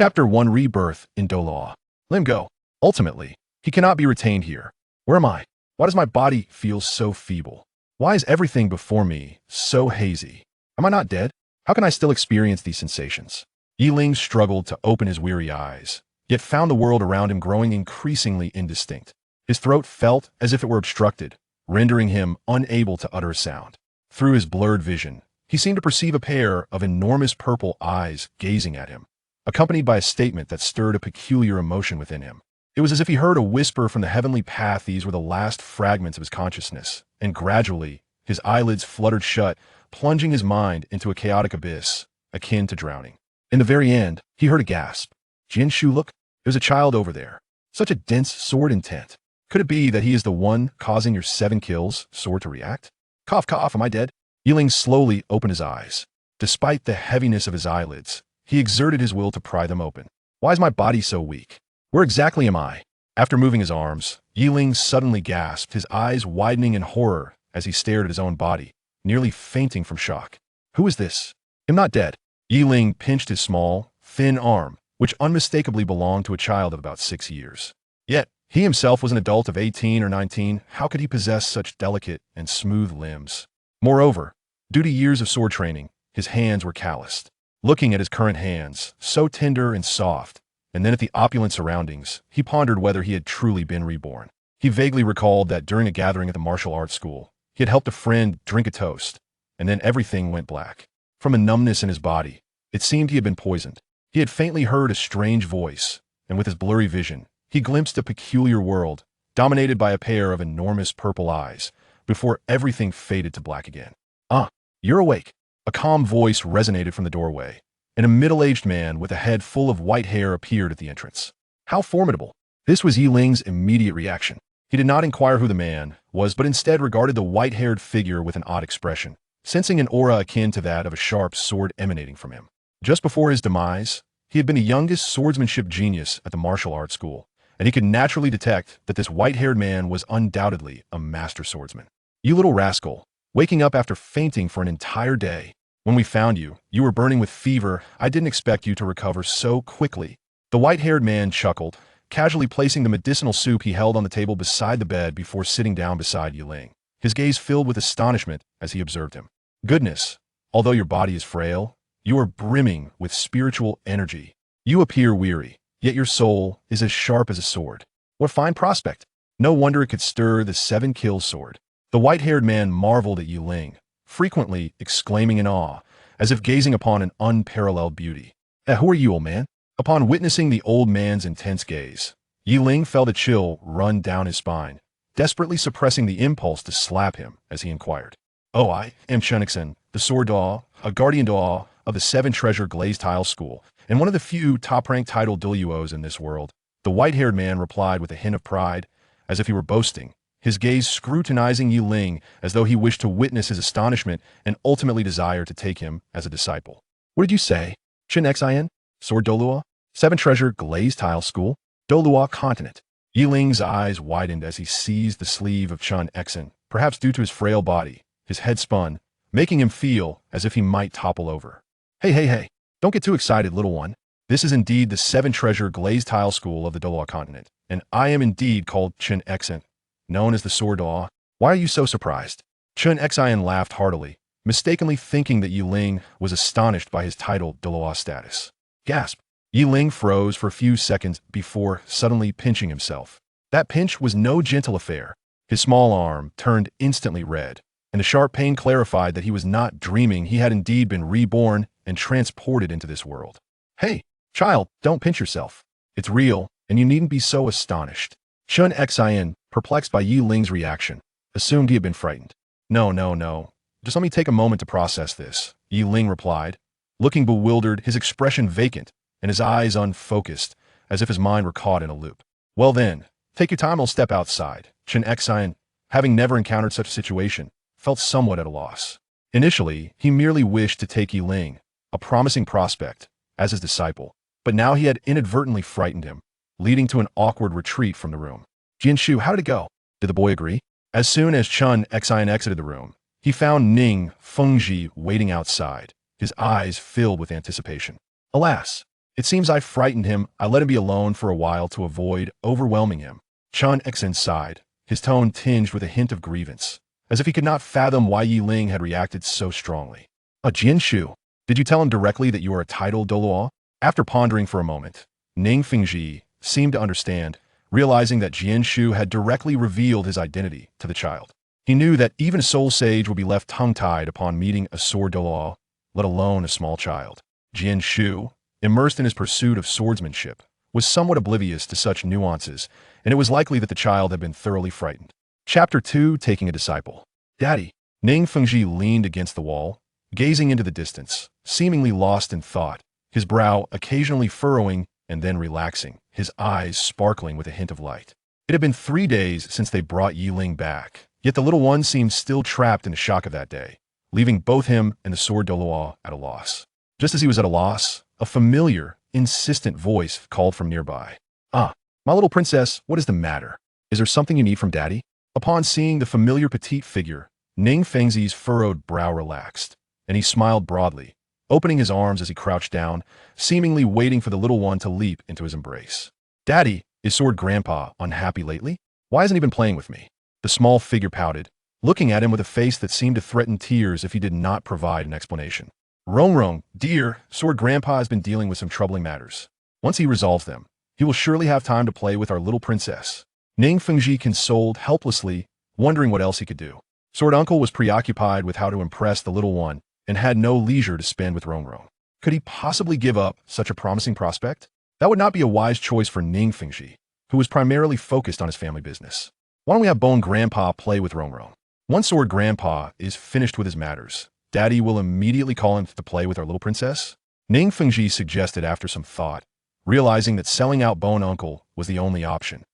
Chapter 1 Rebirth in Douluo. Let him go. Ultimately, he cannot be retained here. Where am I? Why does my body feel so feeble? Why is everything before me so hazy? Am I not dead? How can I still experience these sensations? Yiling struggled to open his weary eyes, yet found the world around him growing increasingly indistinct. His throat felt as if it were obstructed, rendering him unable to utter a sound. Through his blurred vision, he seemed to perceive a pair of enormous purple eyes gazing at him, accompanied by a statement that stirred a peculiar emotion within him. It was as if he heard a whisper from the heavenly path. These were the last fragments of his consciousness, and gradually, his eyelids fluttered shut, plunging his mind into a chaotic abyss, akin to drowning. In the very end, he heard a gasp. Jinshu, look, there's a child over there. Such a dense sword intent. Could it be that he is the one causing your 7 kills sword to react? Cough, cough, am I dead? Yiling slowly opened his eyes. Despite the heaviness of his eyelids, he exerted his will to pry them open. Why is my body so weak? Where exactly am I? After moving his arms, Yiling suddenly gasped, his eyes widening in horror as he stared at his own body, nearly fainting from shock. Who is this? I'm not dead. Yiling pinched his small, thin arm, which unmistakably belonged to a child of about 6 years. Yet, he himself was an adult of 18 or 19. How could he possess such delicate and smooth limbs? Moreover, due to years of sword training, his hands were calloused. Looking at his current hands, so tender and soft, and then at the opulent surroundings, he pondered whether he had truly been reborn. He vaguely recalled that during a gathering at the martial arts school, he had helped a friend drink a toast, and then everything went black. From a numbness in his body, it seemed he had been poisoned. He had faintly heard a strange voice, and with his blurry vision, he glimpsed a peculiar world, dominated by a pair of enormous purple eyes, before everything faded to black again. "Ah, you're awake." A calm voice resonated from the doorway, and a middle-aged man with a head full of white hair appeared at the entrance. How formidable! This was Yiling's immediate reaction. He did not inquire who the man was, but instead regarded the white-haired figure with an odd expression, sensing an aura akin to that of a sharp sword emanating from him. Just before his demise, he had been the youngest swordsmanship genius at the martial arts school, and he could naturally detect that this white-haired man was undoubtedly a master swordsman. "You little rascal, waking up after fainting for an entire day. When we found you, you were burning with fever. I didn't expect you to recover so quickly." The white-haired man chuckled, casually placing the medicinal soup he held on the table beside the bed before sitting down beside Yiling. His gaze filled with astonishment as he observed him. "Goodness, although your body is frail, you are brimming with spiritual energy. You appear weary, yet your soul is as sharp as a sword. What fine prospect! No wonder it could stir the 7-kill sword." The white-haired man marveled at Yiling, frequently exclaiming in awe, as if gazing upon an unparalleled beauty. Who are you, old man?" Upon witnessing the old man's intense gaze, Yiling felt a chill run down his spine, desperately suppressing the impulse to slap him as he inquired. "Oh, I am Chenixen, the sword Douluo, a guardian Douluo of the 7-treasure glazed tile school, and one of the few top-ranked titled Douluos in this world." The white-haired man replied with a hint of pride, as if he were boasting, his gaze scrutinizing Yiling as though he wished to witness his astonishment and ultimately desire to take him as a disciple. "What did you say? Xin Sword Douluo? 7-treasure glazed tile school? Douluo continent." Yiling's eyes widened as he seized the sleeve of Chun Exen. Perhaps due to his frail body, his head spun, making him feel as if he might topple over. Hey, don't get too excited, little one. This is indeed the 7-treasure glazed tile school of the Douluo continent, and I am indeed called Chun Exen, known as the Sword Douluo. Why are you so surprised?" Chun Exen laughed heartily, mistakenly thinking that Yiling was astonished by his title Douluo status. Gasp! Yiling froze for a few seconds before suddenly pinching himself. That pinch was no gentle affair. His small arm turned instantly red, and the sharp pain clarified that he was not dreaming. He had indeed been reborn and transported into this world. "Hey, child, don't pinch yourself. It's real, and you needn't be so astonished." Chun Exen, perplexed by Yiling's reaction, assumed he had been frightened. No. Just let me take a moment to process this," Yiling replied, looking bewildered, his expression vacant, and his eyes unfocused, as if his mind were caught in a loop. "Well then, take your time, I'll step outside." Chun Exen, having never encountered such a situation, felt somewhat at a loss. Initially, he merely wished to take Yiling, a promising prospect, as his disciple, but now he had inadvertently frightened him, leading to an awkward retreat from the room. "Jinshu, how did it go?" Did the boy agree? As soon as Chun Exen exited the room, he found Ning Fengji waiting outside, his eyes filled with anticipation. Alas, It seems I frightened him. I let him be alone for a while to avoid overwhelming him. Chun Xen sighed, his tone tinged with a hint of grievance, as if he could not fathom why Yi Ling had reacted so strongly. Jian Shu, did you tell him directly that you are a titled Douluo? After pondering for a moment, Ning Fengji seemed to understand, realizing that Jian Shu had directly revealed his identity to the child. He knew that even a soul sage would be left tongue-tied upon meeting a sword Douluo, let alone a small child. Jian Shu, immersed in his pursuit of swordsmanship, was somewhat oblivious to such nuances, and it was likely that the child had been thoroughly frightened. Chapter 2, Taking a Disciple. Daddy. Ning Fengji leaned against the wall, gazing into the distance, seemingly lost in thought, his brow occasionally furrowing and then relaxing, his eyes sparkling with a hint of light. It had been 3 days since they brought Yi Ling back, yet the little one seemed still trapped in the shock of that day, leaving both him and the sword Douluo at a loss. Just as he was at a loss, a familiar, insistent voice called from nearby. "Ah, my little princess, what is the matter? Is there something you need from Daddy?" Upon seeing the familiar petite figure, Ning Fengzi's furrowed brow relaxed, and he smiled broadly, opening his arms as he crouched down, seemingly waiting for the little one to leap into his embrace. "Daddy, is Sword Grandpa unhappy lately? Why hasn't he been playing with me?" The small figure pouted, looking at him with a face that seemed to threaten tears if he did not provide an explanation. "Rong, dear, Sword Grandpa has been dealing with some troubling matters. Once he resolves them, he will surely have time to play with our little princess." Ning Fengji consoled helplessly, wondering what else he could do. Sword Uncle was preoccupied with how to impress the little one and had no leisure to spend with Rong. Could he possibly give up such a promising prospect? That would not be a wise choice for Ning Fengji, who was primarily focused on his family business. Why don't we have Bone Grandpa play with Rong? Once Sword Grandpa is finished with his matters, Daddy will immediately call him to play with our little princess? Ning Fengji suggested after some thought, realizing that selling out Bone Uncle was the only option.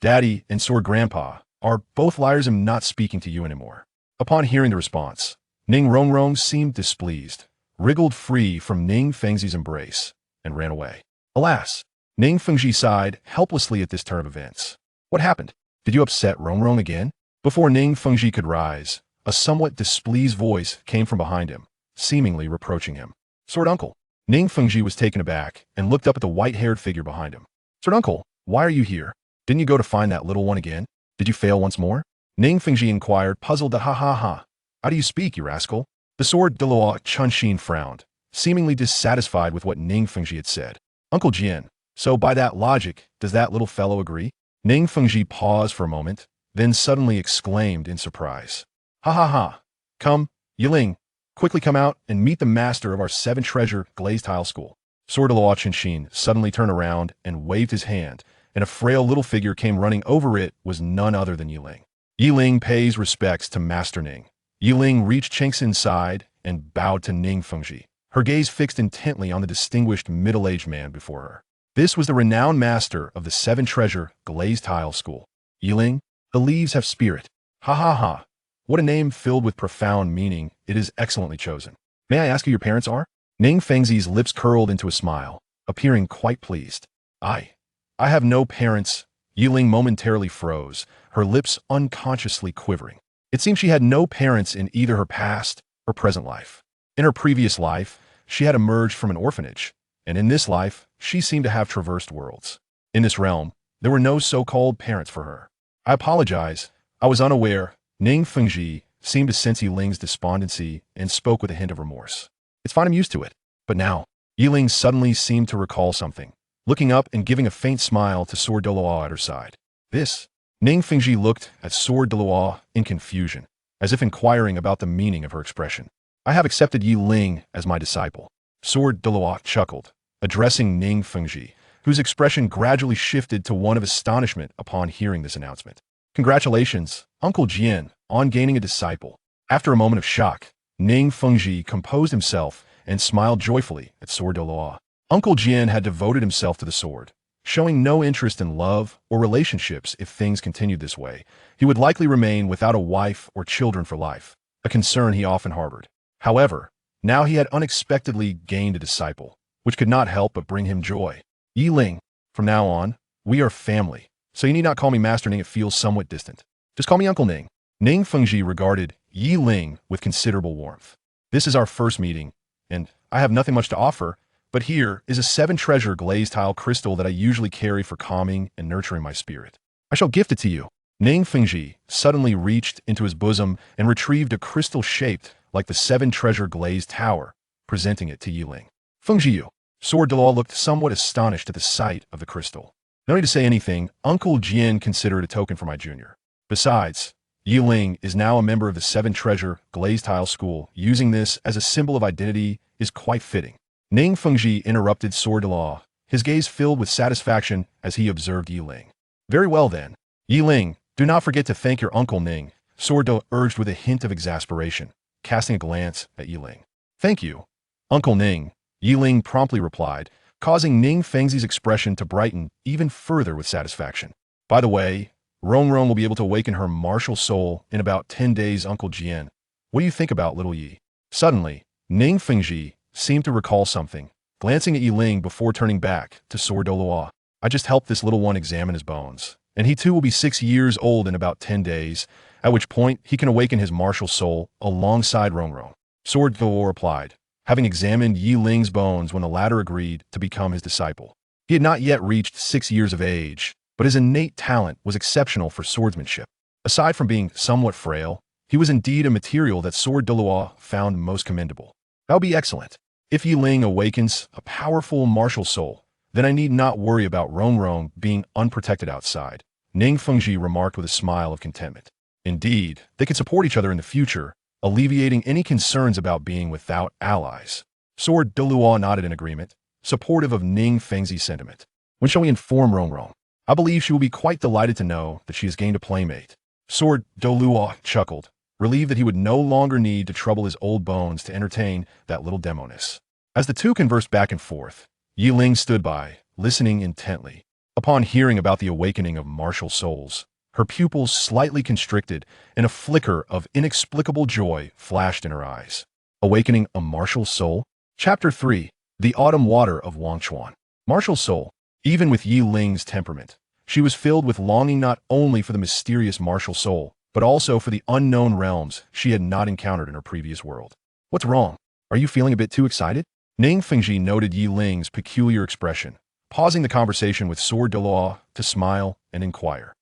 Daddy and Sword Grandpa are both liars and not speaking to you anymore. Upon hearing the response, Ning Rong seemed displeased, wriggled free from Ning Fengzi's embrace, and ran away. Alas, Ning Fengji sighed helplessly at this turn of events. What happened? Did you upset Rong again? Before Ning Fengji could rise, a somewhat displeased voice came from behind him, seemingly reproaching him. "Sword Uncle." Ning Fengji was taken aback and looked up at the white-haired figure behind him. "Sword Uncle, why are you here? Didn't you go to find that little one again? Did you fail once more?" Ning Fengji inquired, puzzled. Ha. How do you speak, you rascal? The sword Douluo Chunxin frowned, seemingly dissatisfied with what Ning Fengji had said. "Uncle Jian, so by that logic, does that little fellow agree?" Ning Fengji paused for a moment, then suddenly exclaimed in surprise. Ha. Come, Yi Ling, quickly come out and meet the master of our 7-treasure glazed tile school." Sword Douluo Chunxin suddenly turned around and waved his hand, and a frail little figure came running over. It was none other than Yi Ling. Yi Ling pays respects to Master Ning. Yi Ling reached Chengxin's side and bowed to Ning Fengji, her gaze fixed intently on the distinguished middle-aged man before her. This was the renowned master of the 7-treasure glazed tile school. "Yi Ling, the leaves have spirit." Ha. What a name filled with profound meaning. It is excellently chosen. "May I ask who your parents are?" Ning Fengzi's lips curled into a smile, appearing quite pleased. I have no parents." Yi Ling momentarily froze, her lips unconsciously quivering. It seemed she had no parents in either her past or present life. In her previous life, she had emerged from an orphanage, and in this life, she seemed to have traversed worlds. In this realm, there were no so-called parents for her. "I apologize. I was unaware." Ning Fengji seemed to sense Yi Ling's despondency and spoke with a hint of remorse. "It's fine, I'm used to it." But now, Yi Ling suddenly seemed to recall something, looking up and giving a faint smile to Sword Douluo at her side. "This?" Ning Fengji looked at Sword Douluo in confusion, as if inquiring about the meaning of her expression. "I have accepted Yi Ling as my disciple." Sword Douluo chuckled, addressing Ning Fengji, whose expression gradually shifted to one of astonishment upon hearing this announcement. "Congratulations, Uncle Jian, on gaining a disciple." After a moment of shock, Ning Fengji composed himself and smiled joyfully at Sword Douluo. Uncle Jian had devoted himself to the sword, showing no interest in love or relationships. If things continued this way, he would likely remain without a wife or children for life, a concern he often harbored. However, now he had unexpectedly gained a disciple, which could not help but bring him joy. "Yi Ling, from now on, we are family, so you need not call me Master Ning. It feels somewhat distant. Just call me Uncle Ning." Ning Fengji regarded Yi Ling with considerable warmth. "This is our first meeting, and I have nothing much to offer, But here is a 7-treasure glazed tile crystal that I usually carry for calming and nurturing my spirit. I shall gift it to you. Ning Fengji suddenly reached into his bosom and retrieved a crystal shaped like the 7-treasure glazed tower, presenting it to Yiling. Fengjiu. Sword Douluo looked somewhat astonished at the sight of the crystal. No need to say anything, Uncle Jian considered a token for my junior. Besides, Yiling is now a member of the 7-treasure glazed tile school. Using this as a symbol of identity is quite fitting. Ning Fengji interrupted Sword Douluo, his gaze filled with satisfaction as he observed Yiling. Very well then. Yiling, do not forget to thank your uncle Ning, Sword Douluo urged with a hint of exasperation, casting a glance at Yiling. Thank you, Uncle Ning, Yiling promptly replied, causing Ning Fengzi's expression to brighten even further with satisfaction. By the way, Rongrong will be able to awaken her martial soul in about 10 days, Uncle Jian. What do you think about little Yi? Suddenly, Ning Fengji seemed to recall something, glancing at Yiling before turning back to Sword Douluo. I just helped this little one examine his bones, and he too will be 6 years old in about 10 days, at which point he can awaken his martial soul alongside Rongrong. Sword Douluo replied, having examined Yiling's bones when the latter agreed to become his disciple. He had not yet reached 6 years of age, but his innate talent was exceptional for swordsmanship. Aside from being somewhat frail, he was indeed a material that Sword Douluo found most commendable. That would be excellent. If Yiling awakens a powerful martial soul, then I need not worry about Rongrong being unprotected outside, Ning Fengji remarked with a smile of contentment. Indeed, they can support each other in the future, alleviating any concerns about being without allies. Sword Douluo nodded in agreement, supportive of Ning Fengzi's sentiment. When shall we inform Rongrong? I believe she will be quite delighted to know that she has gained a playmate. Sword Douluo chuckled, relieved that he would no longer need to trouble his old bones to entertain that little demoness. As the two conversed back and forth, Yiling stood by, listening intently. Upon hearing about the awakening of martial souls, her pupils slightly constricted and a flicker of inexplicable joy flashed in her eyes. Awakening a martial soul? Chapter 3. The Autumn Water of Wangchuan. Martial soul. Even with Yiling's temperament, she was filled with longing not only for the mysterious martial soul, but also for the unknown realms she had not encountered in her previous world. What's wrong? Are you feeling a bit too excited? Ning Fengji noted Yiling's peculiar expression, pausing the conversation with Sword Douluo to smile and inquire.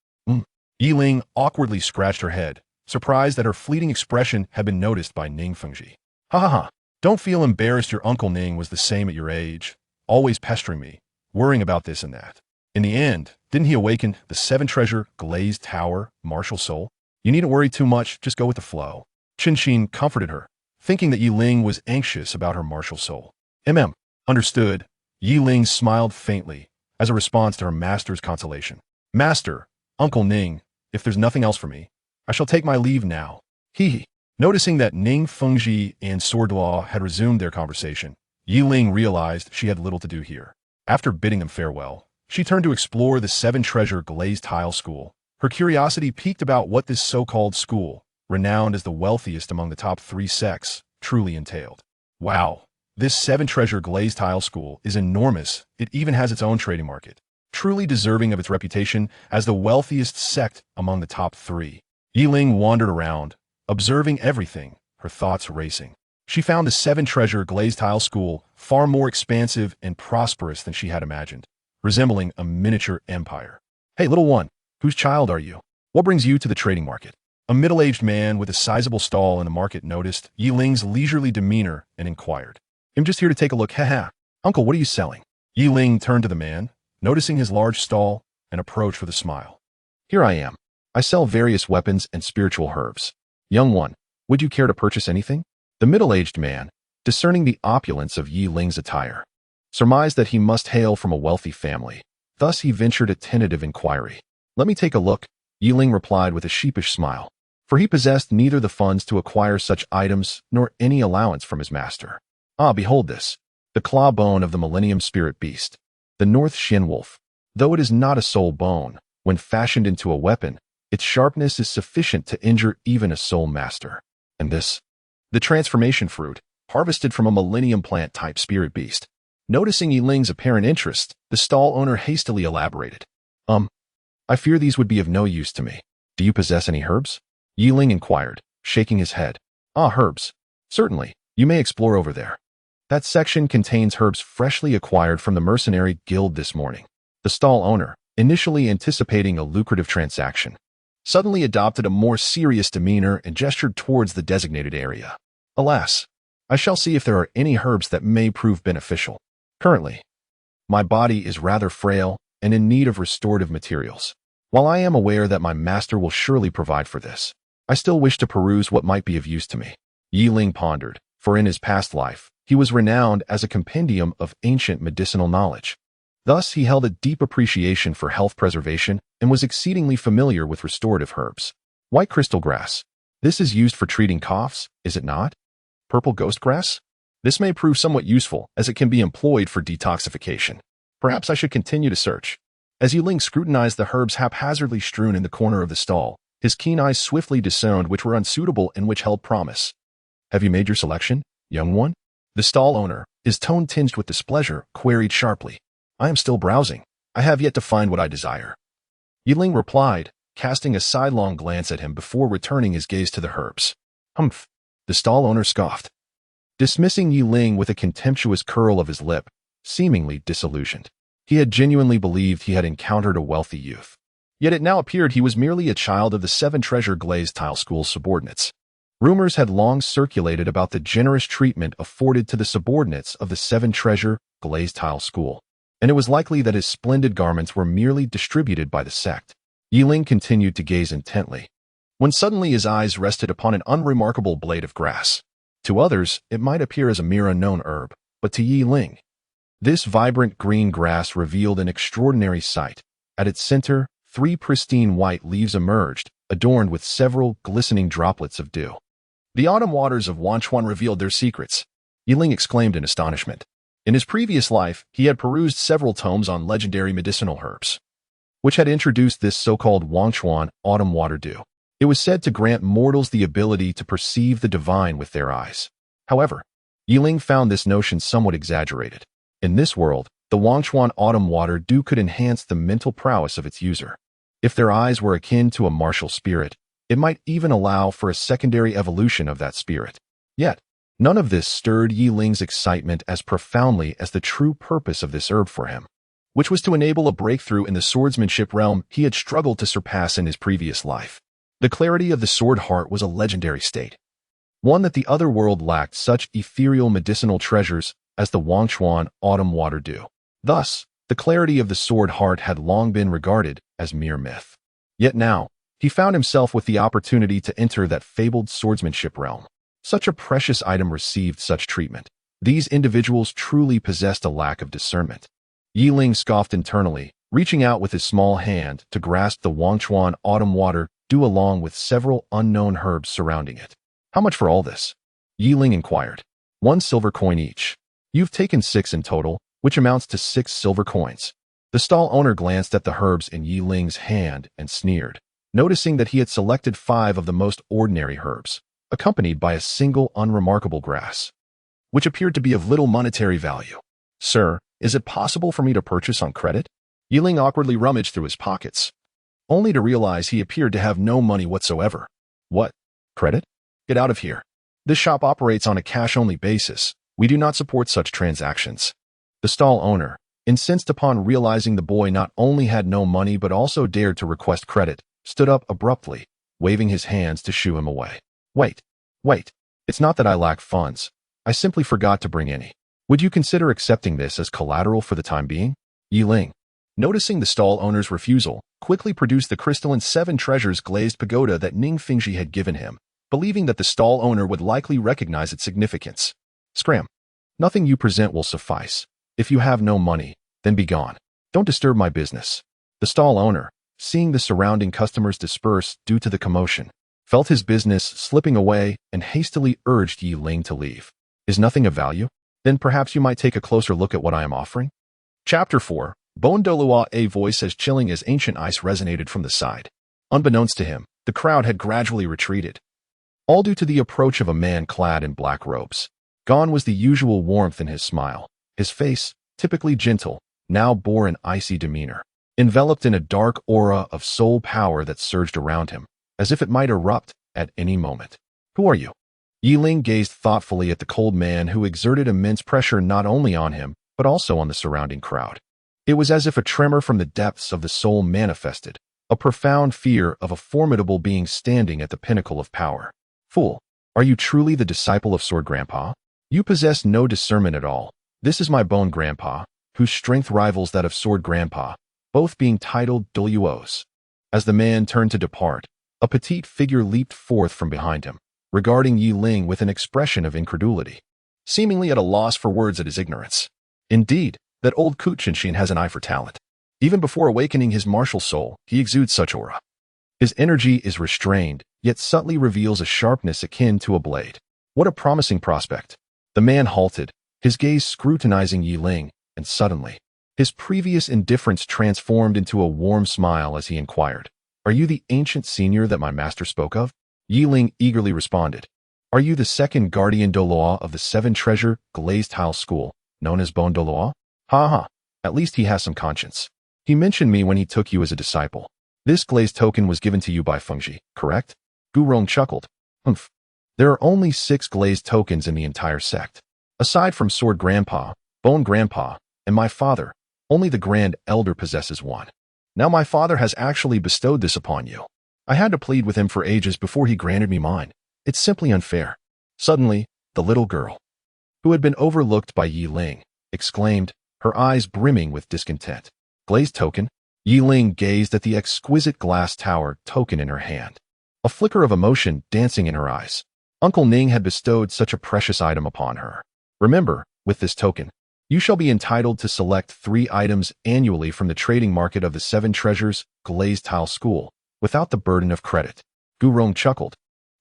Yiling awkwardly scratched her head, surprised that her fleeting expression had been noticed by Ning Fengji. Ha ha ha. Don't feel embarrassed, your uncle Ning was the same at your age, always pestering me, worrying about this and that. In the end, didn't he awaken the 7-treasure glazed tower martial soul? You needn't worry too much, just go with the flow. Qin comforted her, thinking that Yiling was anxious about her martial soul. Understood. Yiling smiled faintly as a response to her master's consolation. Master, Uncle Ning, if there's nothing else for me, I shall take my leave now. Hee. Noticing that Ning Fengji and Sword Douluo had resumed their conversation, Yiling realized she had little to do here. After bidding them farewell, she turned to explore the 7-treasure glazed tile school. Her curiosity piqued about what this so-called school, renowned as the wealthiest among the top 3 sects, truly entailed. Wow, this 7-treasure glazed tile school is enormous. It even has its own trading market, truly deserving of its reputation as the wealthiest sect among the top 3. Yiling wandered around, observing everything, her thoughts racing. She found the 7-treasure glazed tile school far more expansive and prosperous than she had imagined, resembling a miniature empire. Hey, little one, whose child are you? What brings you to the trading market? A middle-aged man with a sizable stall in the market noticed Yiling's leisurely demeanor and inquired. I'm just here to take a look, haha. Uncle, what are you selling? Yiling turned to the man, noticing his large stall, and approached with a smile. Here I am. I sell various weapons and spiritual herbs. Young one, would you care to purchase anything? The middle-aged man, discerning the opulence of Yiling's attire, surmised that he must hail from a wealthy family. Thus he ventured a tentative inquiry. Let me take a look, Yiling replied with a sheepish smile, for he possessed neither the funds to acquire such items nor any allowance from his master. Ah, behold this, the claw bone of the Millennium Spirit Beast, the North Shin Wolf. Though it is not a soul bone, when fashioned into a weapon, its sharpness is sufficient to injure even a soul master. And this, the transformation fruit, harvested from a Millennium Plant-type spirit beast. Noticing Yiling's apparent interest, the stall owner hastily elaborated. I fear these would be of no use to me. Do you possess any herbs? Yiling inquired, shaking his head. Ah, herbs. Certainly, you may explore over there. That section contains herbs freshly acquired from the mercenary guild this morning. The stall owner, initially anticipating a lucrative transaction, suddenly adopted a more serious demeanor and gestured towards the designated area. Alas, I shall see if there are any herbs that may prove beneficial. Currently, my body is rather frail and in need of restorative materials. While I am aware that my master will surely provide for this, I still wish to peruse what might be of use to me. Yi Ling pondered, for in his past life, he was renowned as a compendium of ancient medicinal knowledge. Thus, he held a deep appreciation for health preservation and was exceedingly familiar with restorative herbs. White crystal grass. This is used for treating coughs, is it not? Purple ghost grass? This may prove somewhat useful, as it can be employed for detoxification. Perhaps I should continue to search. As Yi Ling scrutinized the herbs haphazardly strewn in the corner of the stall, his keen eyes swiftly discerned which were unsuitable and which held promise. Have you made your selection, young one? The stall owner, his tone tinged with displeasure, queried sharply. I am still browsing. I have yet to find what I desire. Yi Ling replied, casting a sidelong glance at him before returning his gaze to the herbs. Humph. The stall owner scoffed, dismissing Yi Ling with a contemptuous curl of his lip, seemingly disillusioned. He had genuinely believed he had encountered a wealthy youth. Yet it now appeared he was merely a child of the Seven Treasure Glazed Tile School's subordinates. Rumors had long circulated about the generous treatment afforded to the subordinates of the Seven Treasure Glazed Tile School, and it was likely that his splendid garments were merely distributed by the sect. Yi Ling continued to gaze intently, when suddenly his eyes rested upon an unremarkable blade of grass. To others, it might appear as a mere unknown herb, but to Yi Ling, this vibrant green grass revealed an extraordinary sight. At its center, 3 pristine white leaves emerged, adorned with several glistening droplets of dew. The autumn waters of Wanchuan revealed their secrets, Yi Ling exclaimed in astonishment. In his previous life, he had perused several tomes on legendary medicinal herbs, which had introduced this so-called Wanchuan autumn water dew. It was said to grant mortals the ability to perceive the divine with their eyes. However, Yi Ling found this notion somewhat exaggerated. In this world, the Wanchuan autumn water dew could enhance the mental prowess of its user. If their eyes were akin to a martial spirit, it might even allow for a secondary evolution of that spirit. Yet, none of this stirred Yi Ling's excitement as profoundly as the true purpose of this herb for him, which was to enable a breakthrough in the swordsmanship realm he had struggled to surpass in his previous life. The clarity of the sword heart was a legendary state, one that the other world lacked such ethereal medicinal treasures as the Wanchuan autumn water dew. Thus, the clarity of the sword heart had long been regarded as mere myth. Yet now, he found himself with the opportunity to enter that fabled swordsmanship realm. Such a precious item received such treatment. These individuals truly possessed a lack of discernment. Yi Ling scoffed internally, reaching out with his small hand to grasp the Wanchuan autumn water dew along with several unknown herbs surrounding it. How much for all this? Yi Ling inquired. 1 silver coin each. You've taken 6 in total, which amounts to 6 silver coins. The stall owner glanced at the herbs in Yi Ling's hand and sneered, noticing that he had selected 5 of the most ordinary herbs, accompanied by a single unremarkable grass, which appeared to be of little monetary value. Sir, is it possible for me to purchase on credit? Yi Ling awkwardly rummaged through his pockets, only to realize he appeared to have no money whatsoever. What? Credit? Get out of here. This shop operates on a cash-only basis. We do not support such transactions. The stall owner, incensed upon realizing the boy not only had no money but also dared to request credit, stood up abruptly, waving his hands to shoo him away. Wait. It's not that I lack funds. I simply forgot to bring any. Would you consider accepting this as collateral for the time being? Yi Ling, noticing the stall owner's refusal, quickly produced the crystalline 7 treasures glazed pagoda that Ning Fingji had given him, believing that the stall owner would likely recognize its significance. Scram. Nothing you present will suffice. If you have no money, then be gone. Don't disturb my business. The stall owner, seeing the surrounding customers disperse due to the commotion, felt his business slipping away and hastily urged Yi Ling to leave. Is nothing of value? Then perhaps you might take a closer look at what I am offering? Chapter 4. Bon Douluo, a voice as chilling as ancient ice resonated from the side. Unbeknownst to him, the crowd had gradually retreated, all due to the approach of a man clad in black robes. Gone was the usual warmth in his smile. His face, typically gentle, now bore an icy demeanor, enveloped in a dark aura of soul power that surged around him, as if it might erupt at any moment. Who are you? Yi Ling gazed thoughtfully at the cold man who exerted immense pressure not only on him, but also on the surrounding crowd. It was as if a tremor from the depths of the soul manifested, a profound fear of a formidable being standing at the pinnacle of power. Fool, are you truly the disciple of Sword Grandpa? You possess no discernment at all. This is my Bone Grandpa, whose strength rivals that of Sword Grandpa, both being titled Douluos. As the man turned to depart, a petite figure leaped forth from behind him, regarding Yi Ling with an expression of incredulity, seemingly at a loss for words at his ignorance. Indeed, that old Kuchinshin has an eye for talent. Even before awakening his martial soul, he exudes such aura. His energy is restrained, yet subtly reveals a sharpness akin to a blade. What a promising prospect. The man halted, his gaze scrutinizing Yi Ling, and suddenly, his previous indifference transformed into a warm smile as he inquired, "Are you the ancient senior that my master spoke of?" Yi Ling eagerly responded, "Are you the second guardian Douluo of the Seven Treasure Glazed Tile School, known as Bone Douluo? Ha ha, at least he has some conscience. He mentioned me when he took you as a disciple. This glazed token was given to you by Fengji, correct?" Gu Rong chuckled. "Humph. There are only 6 glazed tokens in the entire sect. Aside from Sword Grandpa, Bone Grandpa, and my father, only the Grand Elder possesses one. Now my father has actually bestowed this upon you. I had to plead with him for ages before he granted me mine. It's simply unfair." Suddenly, the little girl, who had been overlooked by Yi Ling, exclaimed, her eyes brimming with discontent. "Glazed token?" Yi Ling gazed at the exquisite glass tower token in her hand, a flicker of emotion dancing in her eyes. Uncle Ning had bestowed such a precious item upon her. "Remember, with this token, you shall be entitled to select 3 items annually from the trading market of the Seven Treasures Glazed Tile School, without the burden of credit." Gu Rong chuckled.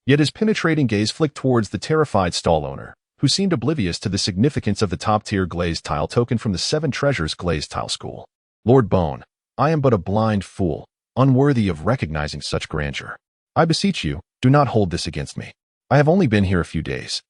Yet his penetrating gaze flicked towards the terrified stall owner, who seemed oblivious to the significance of the top-tier glazed tile token from the Seven Treasures Glazed Tile School. "Lord Bone, I am but a blind fool, unworthy of recognizing such grandeur. I beseech you, do not hold this against me. I have only been here a few days.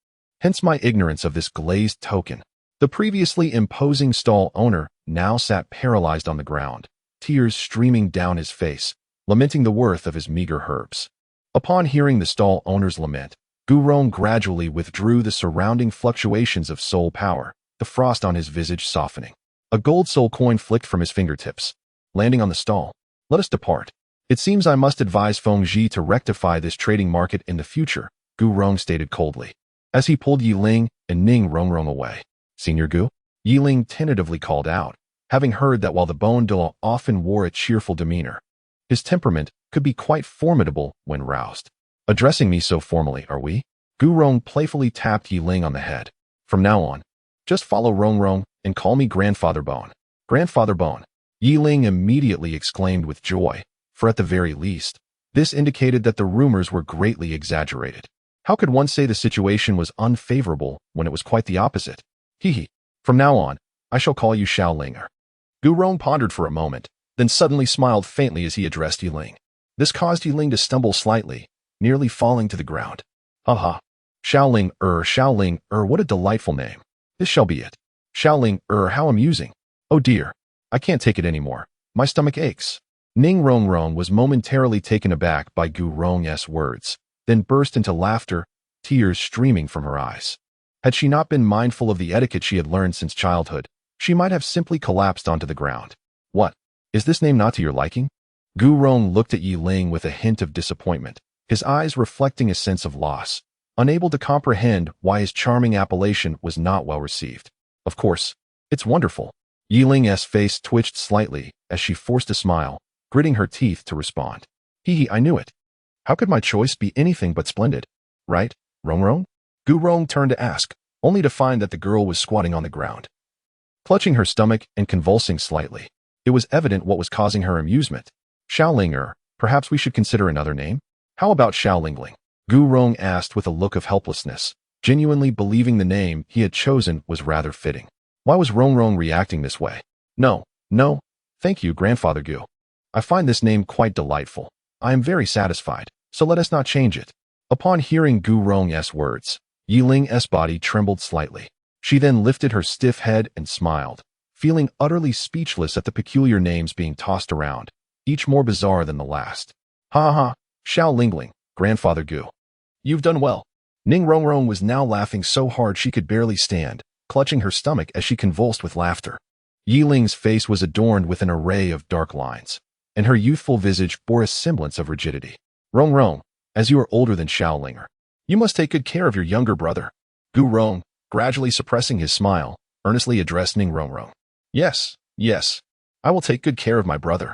Hence my ignorance of this glazed token." The previously imposing stall owner now sat paralyzed on the ground, tears streaming down his face, lamenting the worth of his meager herbs. Upon hearing the stall owner's lament, Gu Rong gradually withdrew the surrounding fluctuations of soul power, the frost on his visage softening. A gold soul coin flicked from his fingertips, landing on the stall. "Let us depart. It seems I must advise Fengji to rectify this trading market in the future," Gu Rong stated coldly, as he pulled Yi Ling and Ning Rongrong away. "Senior Gu?" Yi Ling tentatively called out, having heard that while the Bone Douluo often wore a cheerful demeanor, his temperament could be quite formidable when roused. "Addressing me so formally, are we?" Gu Rong playfully tapped Yi Ling on the head. "From now on, just follow Rongrong and call me Grandfather Bone." "Grandfather Bone." Yi Ling immediately exclaimed with joy, for at the very least, this indicated that the rumors were greatly exaggerated. How could one say the situation was unfavorable when it was quite the opposite? "Hee. From now on, I shall call you Xiaolinger." Gu Rong pondered for a moment, then suddenly smiled faintly as he addressed Yi Ling. This caused Yi Ling to stumble slightly, nearly falling to the ground. "Ha. Xiaolinger, what a delightful name. This shall be it. Xiaolinger, how amusing. Oh dear, I can't take it anymore. My stomach aches." Ning Rongrong was momentarily taken aback by Gu Rong's words, then burst into laughter, tears streaming from her eyes. Had she not been mindful of the etiquette she had learned since childhood, she might have simply collapsed onto the ground. "What? Is this name not to your liking?" Gu Rong looked at Yi Ling with a hint of disappointment, his eyes reflecting a sense of loss, unable to comprehend why his charming appellation was not well received. "Of course, it's wonderful." Yi Ling's face twitched slightly as she forced a smile, gritting her teeth to respond. "Hee, I knew it. How could my choice be anything but splendid? Right, Rongrong?" Gu Rong turned to ask, only to find that the girl was squatting on the ground, clutching her stomach and convulsing slightly. It was evident what was causing her amusement. "Xiaolinger, perhaps we should consider another name? How about Xiaolingling?" Gu Rong asked with a look of helplessness, genuinely believing the name he had chosen was rather fitting. Why was Rongrong reacting this way? No, thank you, Grandfather Gu. I find this name quite delightful. I am very satisfied, so let us not change it." Upon hearing Gu Rong's words, Yi Ling's body trembled slightly. She then lifted her stiff head and smiled, feeling utterly speechless at the peculiar names being tossed around, each more bizarre than the last. "Ha, Xiaolingling, Grandfather Gu. You've done well. Ning Rongrong was now laughing so hard she could barely stand, clutching her stomach as she convulsed with laughter. Yi Ling's face was adorned with an array of dark lines, and her youthful visage bore a semblance of rigidity. Rongrong, as you are older than Xiaolinger, you must take good care of your younger brother. Gu Rong, gradually suppressing his smile, earnestly addressed Ning Rongrong. Yes, yes, I will take good care of my brother.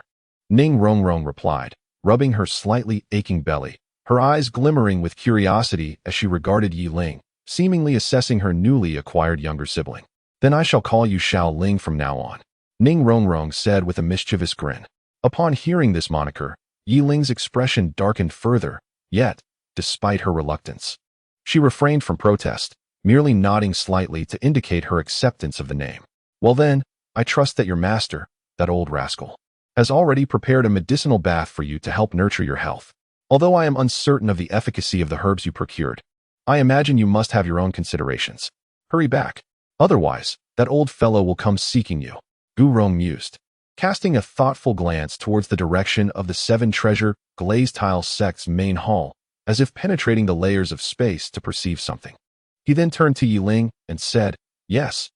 Ning Rongrong replied, rubbing her slightly aching belly, her eyes glimmering with curiosity as she regarded Yi Ling, seemingly assessing her newly acquired younger sibling. Then I shall call you Xiao Ling from now on, Ning Rongrong said with a mischievous grin. Upon hearing this moniker, Yi Ling's expression darkened further, yet, despite her reluctance, she refrained from protest, merely nodding slightly to indicate her acceptance of the name. Well then, I trust that your master, that old rascal, has already prepared a medicinal bath for you to help nurture your health. Although I am uncertain of the efficacy of the herbs you procured, I imagine you must have your own considerations. Hurry back. Otherwise, that old fellow will come seeking you. Gu Rong mused, casting a thoughtful glance towards the direction of the Seven Treasure glazed tile sect's main hall, as if penetrating the layers of space to perceive something. He then turned to Yi Ling and said, Yes,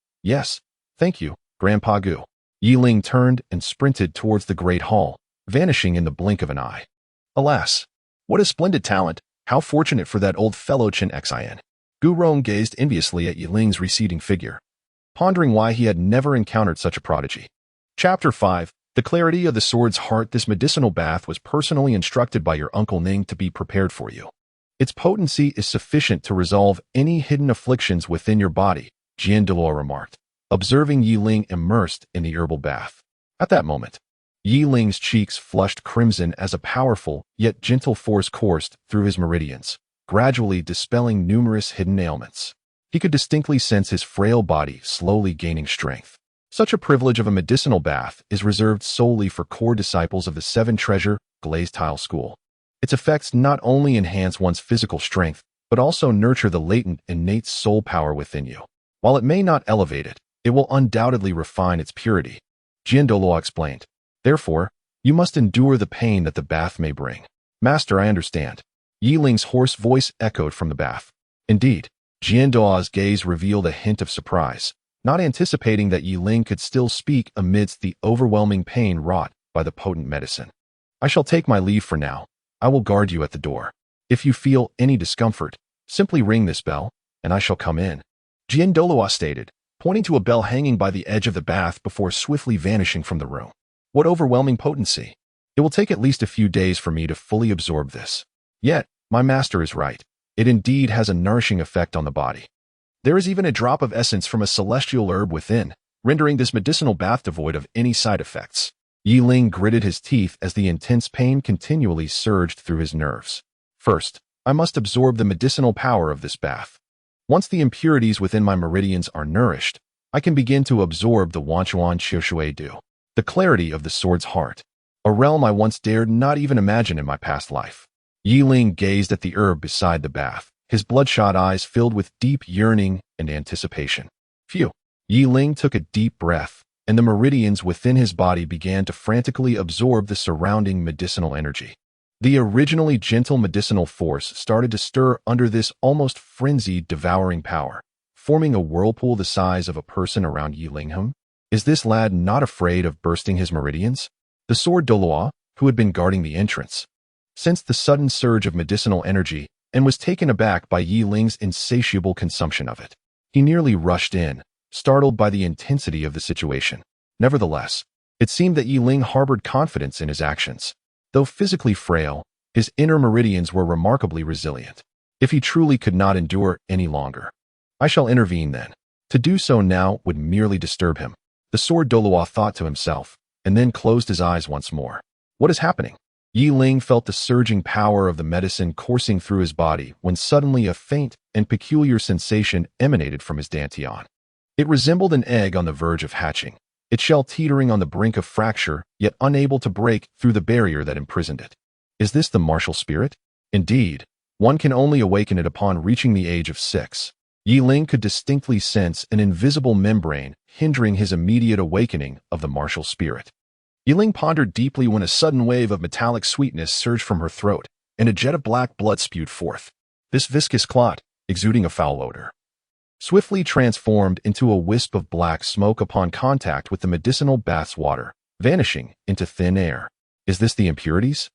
thank you, Grandpa Gu. Yi Ling turned and sprinted towards the great hall, vanishing in the blink of an eye. Alas, what a splendid talent! How fortunate for that old fellow Chen Xin. Gu Rong gazed enviously at Yi Ling's receding figure, pondering why he had never encountered such a prodigy. Chapter 5. The Clarity of the Sword's Heart. This medicinal bath was personally instructed by your Uncle Ning to be prepared for you. Its potency is sufficient to resolve any hidden afflictions within your body, Douluo remarked, observing Yi Ling immersed in the herbal bath. At that moment, Yi Ling's cheeks flushed crimson as a powerful yet gentle force coursed through his meridians, gradually dispelling numerous hidden ailments. He could distinctly sense his frail body slowly gaining strength. Such a privilege of a medicinal bath is reserved solely for core disciples of the Seven Treasure glazed tile school. Its effects not only enhance one's physical strength, but also nurture the latent innate soul power within you. While it may not elevate it, it will undoubtedly refine its purity, Douluo explained. Therefore, you must endure the pain that the bath may bring. Master, I understand. Yi Ling's hoarse voice echoed from the bath. Indeed, Douluo's gaze revealed a hint of surprise, not anticipating that Yi Ling could still speak amidst the overwhelming pain wrought by the potent medicine. I shall take my leave for now. I will guard you at the door. If you feel any discomfort, simply ring this bell, and I shall come in, Douluo stated, pointing to a bell hanging by the edge of the bath before swiftly vanishing from the room. What overwhelming potency! It will take at least a few days for me to fully absorb this. Yet, my master is right. It indeed has a nourishing effect on the body. There is even a drop of essence from a celestial herb within, rendering this medicinal bath devoid of any side effects. Yi Ling gritted his teeth as the intense pain continually surged through his nerves. First, I must absorb the medicinal power of this bath. Once the impurities within my meridians are nourished, I can begin to absorb the Wanchuan Qiushui Du, the clarity of the sword's heart, a realm I once dared not even imagine in my past life. Yi Ling gazed at the herb beside the bath, his bloodshot eyes filled with deep yearning and anticipation. Phew! Yi Ling took a deep breath, and the meridians within his body began to frantically absorb the surrounding medicinal energy. The originally gentle medicinal force started to stir under this almost frenzied devouring power, forming a whirlpool the size of a person around Yi Ling. Is this lad not afraid of bursting his meridians? The sword Douluo, who had been guarding the entrance, sensed the sudden surge of medicinal energy and was taken aback by Yi Ling's insatiable consumption of it. He nearly rushed in, startled by the intensity of the situation. Nevertheless, it seemed that Yi Ling harbored confidence in his actions. Though physically frail, his inner meridians were remarkably resilient. If he truly could not endure any longer, I shall intervene then. To do so now would merely disturb him. The sword Douluo thought to himself, and then closed his eyes once more. What is happening? Yi Ling felt the surging power of the medicine coursing through his body when suddenly a faint and peculiar sensation emanated from his dantian. It resembled an egg on the verge of hatching, its shell teetering on the brink of fracture, yet unable to break through the barrier that imprisoned it. Is this the martial spirit? Indeed, one can only awaken it upon reaching the age of 6. Yi Ling could distinctly sense an invisible membrane hindering his immediate awakening of the martial spirit. Yi Ling pondered deeply when a sudden wave of metallic sweetness surged from her throat, and a jet of black blood spewed forth. This viscous clot, exuding a foul odor. Swiftly transformed into a wisp of black smoke upon contact with the medicinal bath's water, vanishing into thin air. Is this the impurities?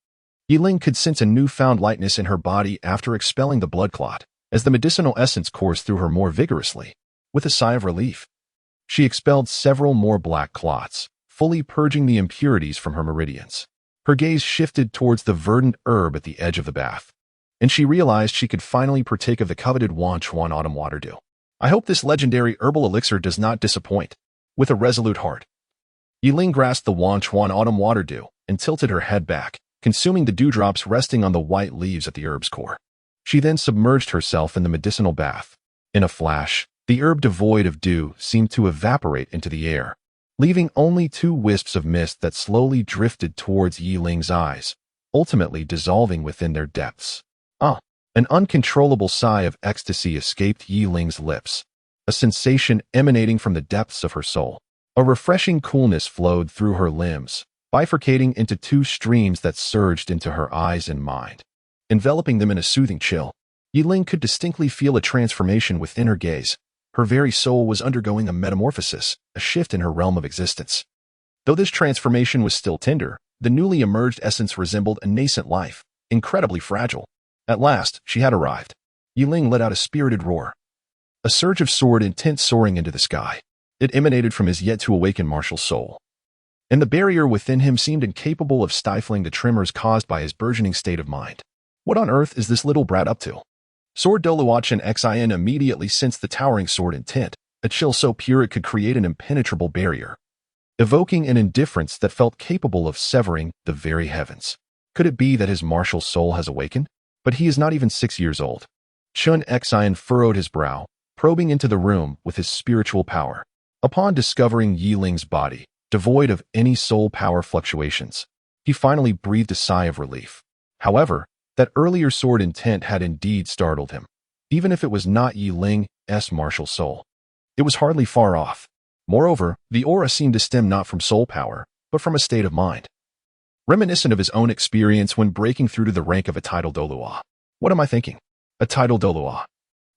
Yiling could sense a newfound lightness in her body after expelling the blood clot, as the medicinal essence coursed through her more vigorously. With a sigh of relief, she expelled several more black clots, fully purging the impurities from her meridians. Her gaze shifted towards the verdant herb at the edge of the bath, and she realized she could finally partake of the coveted Wanchuan autumn water dew. I hope this legendary herbal elixir does not disappoint. With a resolute heart, Yiling grasped the Wanchuan autumn water dew and tilted her head back, consuming the dewdrops resting on the white leaves at the herb's core. She then submerged herself in the medicinal bath. In a flash, the herb devoid of dew seemed to evaporate into the air, leaving only 2 wisps of mist that slowly drifted towards Yiling's eyes, ultimately dissolving within their depths. An uncontrollable sigh of ecstasy escaped Yiling's lips, a sensation emanating from the depths of her soul. A refreshing coolness flowed through her limbs, bifurcating into 2 streams that surged into her eyes and mind. Enveloping them in a soothing chill, Yiling could distinctly feel a transformation within her gaze. Her very soul was undergoing a metamorphosis, a shift in her realm of existence. Though this transformation was still tender, the newly emerged essence resembled a nascent life, incredibly fragile. At last, she had arrived. Yiling let out a spirited roar, a surge of sword intent soaring into the sky. It emanated from his yet-to-awaken martial soul, and the barrier within him seemed incapable of stifling the tremors caused by his burgeoning state of mind. What on earth is this little brat up to? Sword Douluo and Xin immediately sensed the towering sword intent, a chill so pure it could create an impenetrable barrier, evoking an indifference that felt capable of severing the very heavens. Could it be that his martial soul has awakened? But he is not even 6 years old. Chun Xin furrowed his brow, probing into the room with his spiritual power. Upon discovering Yiling's body, devoid of any soul power fluctuations, he finally breathed a sigh of relief. However, that earlier sword intent had indeed startled him, even if it was not Yiling's martial soul. It was hardly far off. Moreover, the aura seemed to stem not from soul power, but from a state of mind, reminiscent of his own experience when breaking through to the rank of a title Douluo. What am I thinking? A title Douluo.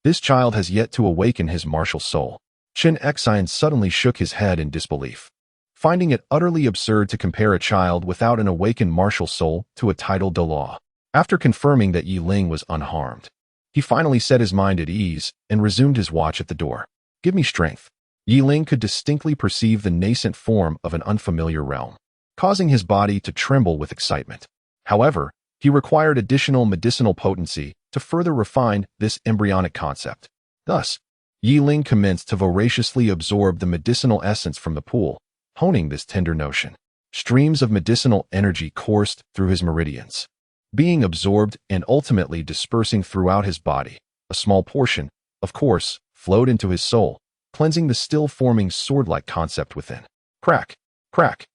This child has yet to awaken his martial soul. Chun Xin suddenly shook his head in disbelief, finding it utterly absurd to compare a child without an awakened martial soul to a title Douluo. After confirming that Yiling was unharmed, he finally set his mind at ease and resumed his watch at the door. Give me strength. Yiling could distinctly perceive the nascent form of an unfamiliar realm, causing his body to tremble with excitement. However, he required additional medicinal potency to further refine this embryonic concept. Thus, Yiling commenced to voraciously absorb the medicinal essence from the pool, honing this tender notion. Streams of medicinal energy coursed through his meridians, being absorbed and ultimately dispersing throughout his body. A small portion, of course, flowed into his soul, cleansing the still-forming sword-like concept within. Crack, crack.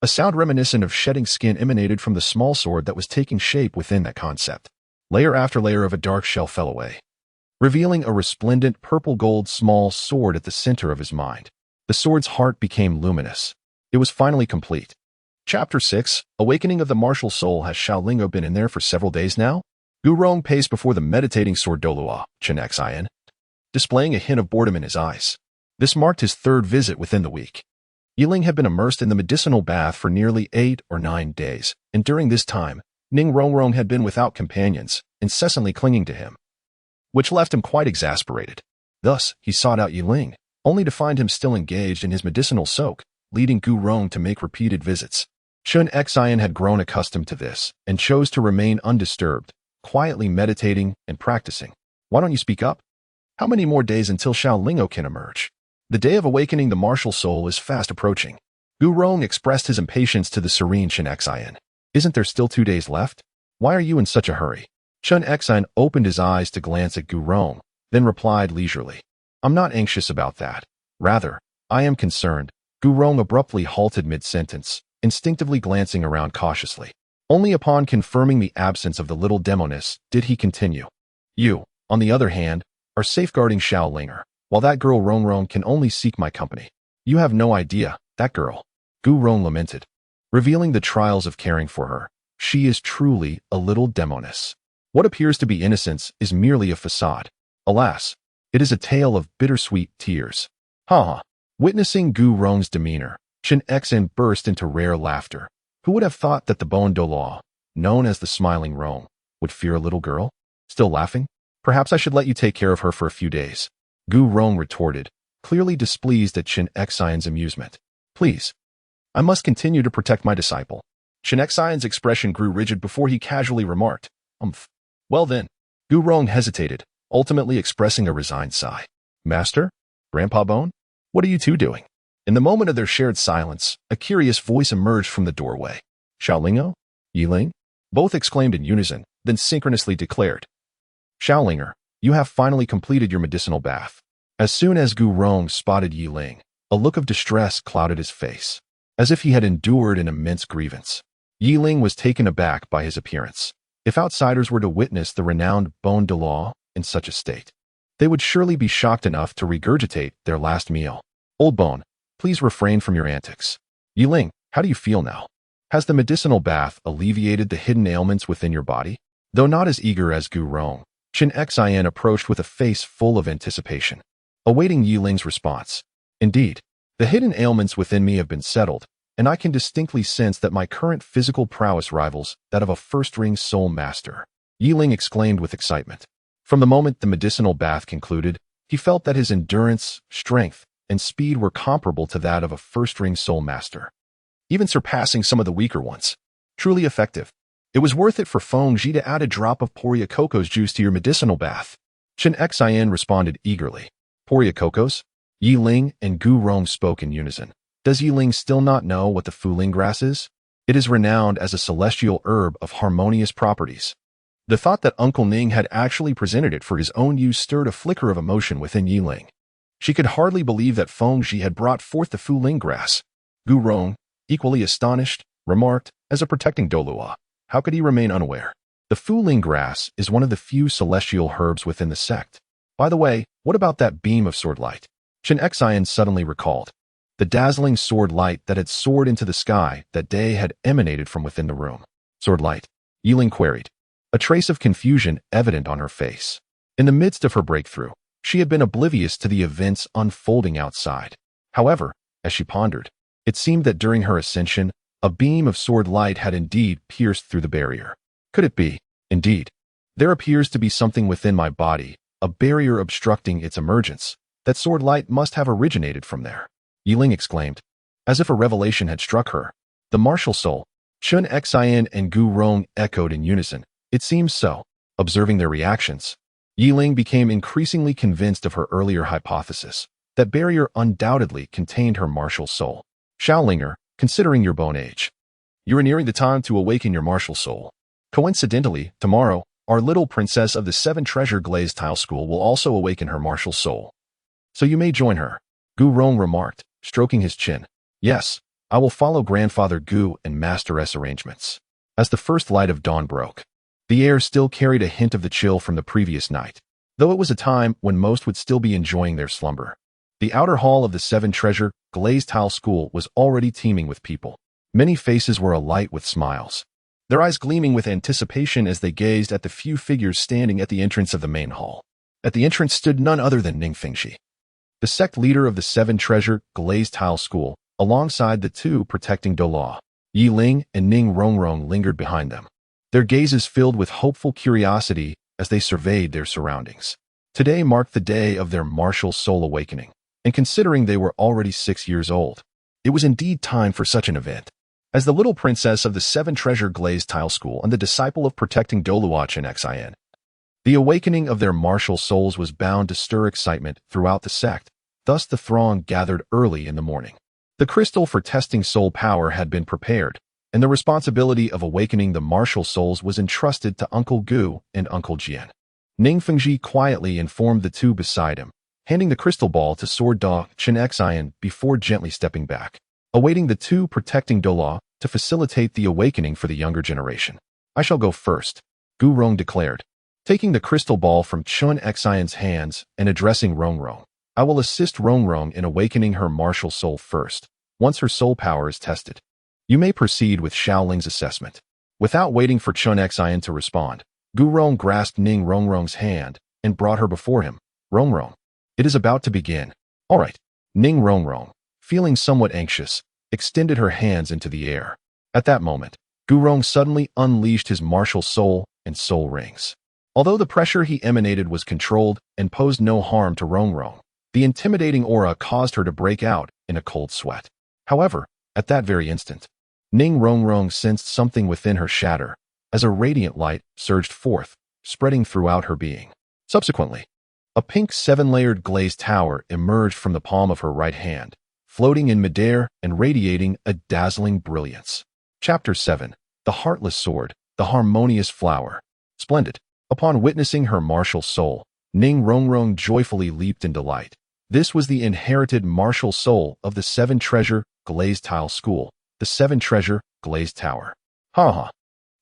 A sound reminiscent of shedding skin emanated from the small sword that was taking shape within that concept. Layer after layer of a dark shell fell away, revealing a resplendent purple-gold small sword at the center of his mind. The sword's heart became luminous. It was finally complete. Chapter 6, Awakening of the Martial Soul. Has Xiaolingo been in there for several days now? Gu Rong paced before the meditating sword Douluo, Chun Xin, displaying a hint of boredom in his eyes. This marked his 3rd visit within the week. Yiling had been immersed in the medicinal bath for nearly 8 or 9 days, and during this time, Ning Rongrong had been without companions, incessantly clinging to him, which left him quite exasperated. Thus, he sought out Yiling, only to find him still engaged in his medicinal soak, leading Gu Rong to make repeated visits. Chun Xin had grown accustomed to this, and chose to remain undisturbed, quietly meditating and practicing. Why don't you speak up? How many more days until Xiaolingo can emerge? The day of awakening the martial soul is fast approaching. Gu Rong expressed his impatience to the serene Chun Xin. Isn't there still 2 days left? Why are you in such a hurry? Chun Xin opened his eyes to glance at Gu Rong, then replied leisurely. I'm not anxious about that. Rather, I am concerned. Gu Rong abruptly halted mid-sentence, instinctively glancing around cautiously. Only upon confirming the absence of the little demoness did he continue. You, on the other hand, are safeguarding Xiaolinger, while that girl Rongrong can only seek my company. You have no idea, that girl. Gu Rong lamented, revealing the trials of caring for her. She is truly a little demoness. What appears to be innocence is merely a facade. Alas, it is a tale of bittersweet tears. Ha ha. Witnessing Gu Rong's demeanor, Chen Xan burst into rare laughter. Who would have thought that the Bon Douluo, known as the Smiling Rong, would fear a little girl? Still laughing? Perhaps I should let you take care of her for a few days. Gu Rong retorted, clearly displeased at Chen Xian's amusement. Please. I must continue to protect my disciple. Chen Xian's expression grew rigid before he casually remarked, Well then. Gu Rong hesitated, ultimately expressing a resigned sigh. Master? Grandpa Bone? What are you two doing? In the moment of their shared silence, a curious voice emerged from the doorway. Xiaolingo? Yiling? Both exclaimed in unison, then synchronously declared. Xiaolinger, you have finally completed your medicinal bath. As soon as Gu Rong spotted Yiling, a look of distress clouded his face, as if he had endured an immense grievance. Yiling was taken aback by his appearance. If outsiders were to witness the renowned Bon Douluo in such a state, they would surely be shocked enough to regurgitate their last meal. Old Bone, please refrain from your antics. Yiling, how do you feel now? Has the medicinal bath alleviated the hidden ailments within your body? Though not as eager as Gu Rong, Chen Xian approached with a face full of anticipation, awaiting Yiling's response. Indeed, the hidden ailments within me have been settled, and I can distinctly sense that my current physical prowess rivals that of a first-ring soul master. Yiling exclaimed with excitement. From the moment the medicinal bath concluded, he felt that his endurance, strength, and speed were comparable to that of a first-ring soul master, even surpassing some of the weaker ones. Truly effective. It was worth it for Feng Ji to add a drop of Poria Coco's juice to your medicinal bath. Chen Xian responded eagerly. Poria Coco's? Yiling and Gu Rong spoke in unison. Does Yiling still not know what the Feelingless is? It is renowned as a celestial herb of harmonious properties. The thought that Uncle Ning had actually presented it for his own use stirred a flicker of emotion within Yiling. She could hardly believe that Feng Ji had brought forth the Feelingless. Gu Rong, equally astonished, remarked, as a protecting Douluo, how could he remain unaware? The Feelingless is one of the few celestial herbs within the sect. By the way, what about that beam of sword light? Chen Xian suddenly recalled. The dazzling sword light that had soared into the sky that day had emanated from within the room. Sword light? Yiling queried, a trace of confusion evident on her face. In the midst of her breakthrough, she had been oblivious to the events unfolding outside. However, as she pondered, it seemed that during her ascension, a beam of sword light had indeed pierced through the barrier. Could it be? Indeed. There appears to be something within my body, a barrier obstructing its emergence. That sword light must have originated from there. Yiling exclaimed, as if a revelation had struck her. The martial soul. Chen Xian and Gu Rong echoed in unison. It seems so. Observing their reactions, Yiling became increasingly convinced of her earlier hypothesis. That barrier undoubtedly contained her martial soul. Xiaolinger, considering your bone age, you are nearing the time to awaken your martial soul. Coincidentally, tomorrow, our little princess of the 7 Treasure Glazed Tile School will also awaken her martial soul. So you may join her, Gu Rong remarked, stroking his chin. Yes, I will follow Grandfather Gu and Master S arrangements. As the first light of dawn broke, the air still carried a hint of the chill from the previous night, though it was a time when most would still be enjoying their slumber. The outer hall of the 7 Treasure Glazed Tile School was already teeming with people. Many faces were alight with smiles, their eyes gleaming with anticipation as they gazed at the few figures standing at the entrance of the main hall. At the entrance stood none other than Ning Fengxi, the sect leader of the 7 Treasure Glazed Tile School, alongside the 2 protecting Douluo. Yiling and Ning Rongrong lingered behind them, their gazes filled with hopeful curiosity as they surveyed their surroundings. Today marked the day of their martial soul awakening, and considering they were already 6 years old, it was indeed time for such an event. As the little princess of the 7 Treasure Glazed Tile School and the disciple of protecting Douluo Chen Xian, the awakening of their martial souls was bound to stir excitement throughout the sect. Thus the throng gathered early in the morning. The crystal for testing soul power had been prepared, and the responsibility of awakening the martial souls was entrusted to Uncle Gu and Uncle Jian. Ning Fengji quietly informed the 2 beside him, handing the crystal ball to Sword Dog Chen Xian before gently stepping back, awaiting the 2 protecting Douluo to facilitate the awakening for the younger generation. I shall go first, Gu Rong declared, taking the crystal ball from Chen Xian's hands and addressing Rongrong. I will assist Rongrong in awakening her martial soul first, once her soul power is tested. You may proceed with Xiaoling's assessment. Without waiting for Chen Xian to respond, Gu Rong grasped Ning Rongrong's hand and brought her before him. Rongrong. It is about to begin. All right. Ning Rongrong, feeling somewhat anxious, extended her hands into the air. At that moment, Gurong suddenly unleashed his martial soul and soul rings. Although the pressure he emanated was controlled and posed no harm to Rongrong, the intimidating aura caused her to break out in a cold sweat. However, at that very instant, Ning Rongrong sensed something within her shatter as a radiant light surged forth, spreading throughout her being. Subsequently, a pink seven-layered glazed tower emerged from the palm of her right hand, floating in midair and radiating a dazzling brilliance. Chapter 7. The Heartless Sword, the Harmonious Flower. Splendid. Upon witnessing her martial soul, Ning Rongrong joyfully leaped in delight. This was the inherited martial soul of the Seven Treasure Glazed Tile School, the Seven Treasure Glazed Tower. Ha.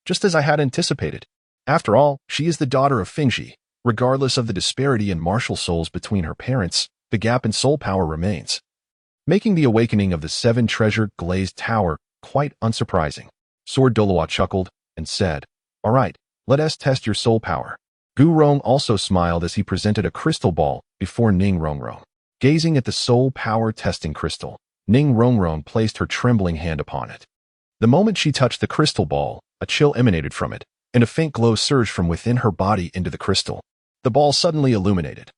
Just as I had anticipated. After all, she is the daughter of Fingji. Regardless of the disparity in martial souls between her parents, the gap in soul power remains, making the awakening of the Seven Treasure Glazed Tower quite unsurprising. Sword Douluo chuckled and said, "All right, let us test your soul power." Gurong also smiled as he presented a crystal ball before Ning Rongrong. Gazing at the soul power testing crystal, Ning Rongrong placed her trembling hand upon it. The moment she touched the crystal ball, a chill emanated from it, and a faint glow surged from within her body into the crystal. The ball suddenly illuminated,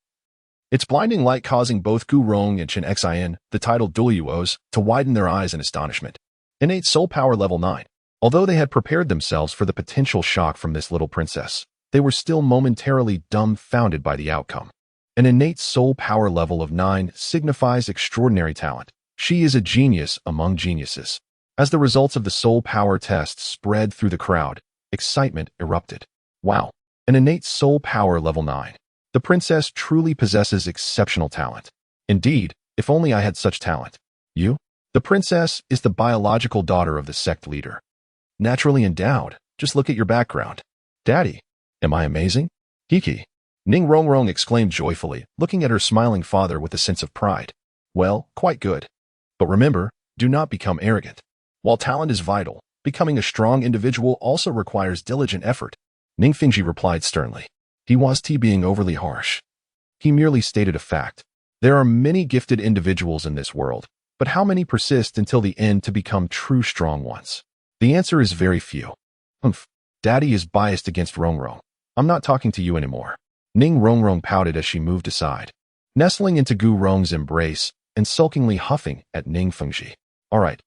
its blinding light causing both Gurong and Chen Xin, the titled Douluos, to widen their eyes in astonishment. Innate soul power level 9. Although they had prepared themselves for the potential shock from this little princess, they were still momentarily dumbfounded by the outcome. An innate soul power level of 9 signifies extraordinary talent. She is a genius among geniuses. As the results of the soul power test spread through the crowd, excitement erupted. Wow. An innate soul power level 9. The princess truly possesses exceptional talent. Indeed, if only I had such talent. You? The princess is the biological daughter of the sect leader. Naturally endowed. Just look at your background. Daddy, am I amazing? Kiki. Ning Rongrong exclaimed joyfully, looking at her smiling father with a sense of pride. Well, quite good. But remember, do not become arrogant. While talent is vital, becoming a strong individual also requires diligent effort. Ning Fingji replied sternly. He was being overly harsh. He merely stated a fact. There are many gifted individuals in this world, but how many persist until the end to become true strong ones? The answer is very few. Daddy is biased against Rongrong. I'm not talking to you anymore. Ning Rongrong pouted as she moved aside, nestling into Gurong's embrace and sulkingly huffing at Ning Fengji. All right.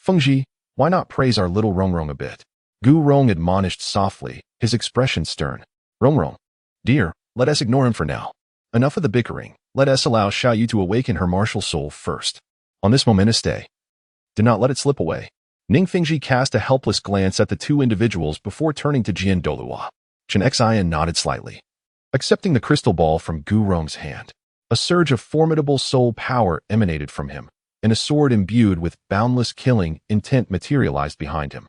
Fengji, why not praise our little Rongrong a bit? Gurong admonished softly, his expression stern. Rongrong, dear, let us ignore him for now. Enough of the bickering. Let us allow Xiaoyu to awaken her martial soul first. On this momentous day, do not let it slip away. Ning Fingji cast a helpless glance at the two individuals before turning to Jian Douluo. Chen Xian nodded slightly, accepting the crystal ball from Gurong's hand. A surge of formidable soul power emanated from him, and a sword imbued with boundless killing intent materialized behind him.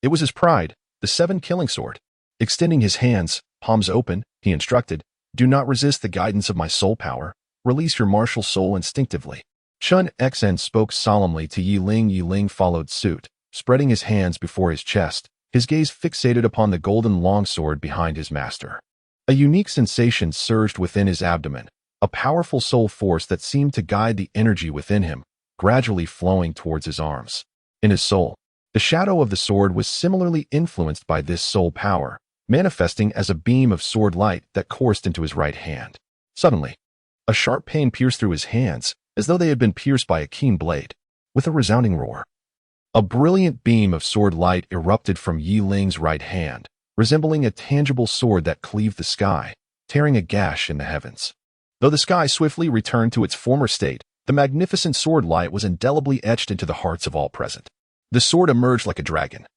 It was his pride, the seven killing sword. Extending his hands, palms open, he instructed, "Do not resist the guidance of my soul power. Release your martial soul instinctively." Chen Xin spoke solemnly to Yi Ling. Yi Ling followed suit, spreading his hands before his chest, his gaze fixated upon the golden longsword behind his master. A unique sensation surged within his abdomen, a powerful soul force that seemed to guide the energy within him, gradually flowing towards his arms. In his soul, the shadow of the sword was similarly influenced by this soul power, manifesting as a beam of sword light that coursed into his right hand. Suddenly, a sharp pain pierced through his hands, as though they had been pierced by a keen blade. With a resounding roar, a brilliant beam of sword light erupted from Yi Ling's right hand, resembling a tangible sword that cleaved the sky, tearing a gash in the heavens. Though the sky swiftly returned to its former state, the magnificent sword light was indelibly etched into the hearts of all present. The sword emerged like a dragon,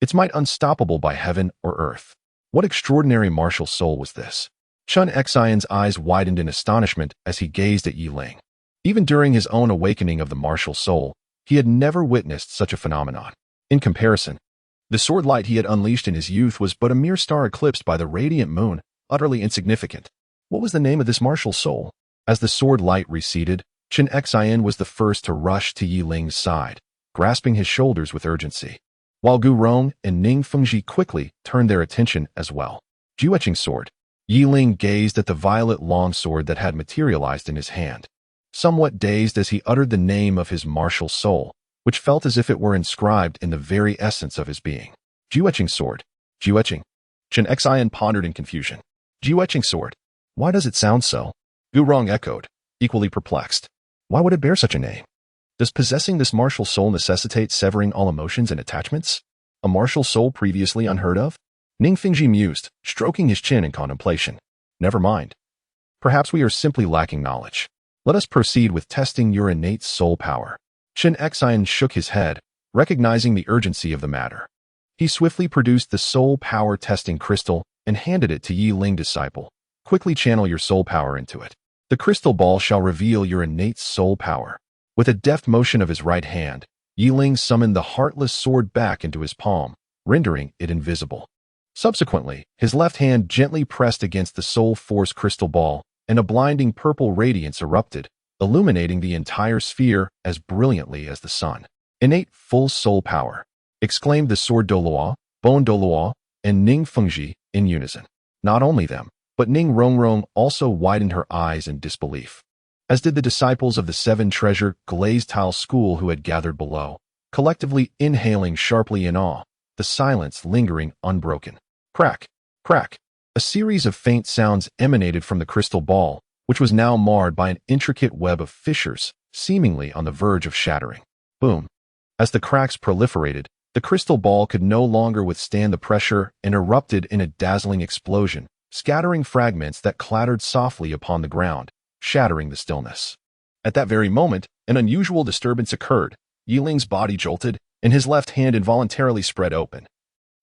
its might unstoppable by heaven or earth. What extraordinary martial soul was this? Chen Xian's eyes widened in astonishment as he gazed at Yi Ling. Even during his own awakening of the martial soul, he had never witnessed such a phenomenon. In comparison, the sword light he had unleashed in his youth was but a mere star eclipsed by the radiant moon, utterly insignificant. What was the name of this martial soul? As the sword light receded, Chen Xian was the first to rush to Yi Ling's side, grasping his shoulders with urgency, while Gurong and Ning Fengji quickly turned their attention as well. Juetching sword. Yi Ling gazed at the violet longsword that had materialized in his hand, somewhat dazed as he uttered the name of his martial soul, which felt as if it were inscribed in the very essence of his being. Jiuetching sword. Jiuetching. Chen Xian pondered in confusion. Jiuetching sword. Why does it sound so? Gu Rong echoed, equally perplexed. Why would it bear such a name? Does possessing this martial soul necessitate severing all emotions and attachments? A martial soul previously unheard of? Ning Fingji mused, stroking his chin in contemplation. Never mind. Perhaps we are simply lacking knowledge. Let us proceed with testing your innate soul power. Chen Xian shook his head, recognizing the urgency of the matter. He swiftly produced the soul power testing crystal and handed it to Yi Ling disciple. Quickly channel your soul power into it. The crystal ball shall reveal your innate soul power. With a deft motion of his right hand, Yi Ling summoned the heartless sword back into his palm, rendering it invisible. Subsequently, his left hand gently pressed against the soul force crystal ball, and a blinding purple radiance erupted, illuminating the entire sphere as brilliantly as the sun. Innate full soul power, exclaimed the sword Douluo, Bone Douluo, and Ning Fengji in unison. Not only them, but Ning Rongrong also widened her eyes in disbelief, as did the disciples of the Seven Treasure Glazed Tile School who had gathered below, collectively inhaling sharply in awe, the silence lingering unbroken. Crack, crack. A series of faint sounds emanated from the crystal ball, which was now marred by an intricate web of fissures, seemingly on the verge of shattering. Boom. As the cracks proliferated, the crystal ball could no longer withstand the pressure and erupted in a dazzling explosion, scattering fragments that clattered softly upon the ground, shattering the stillness. At that very moment, an unusual disturbance occurred. Yi Ling's body jolted, and his left hand involuntarily spread open,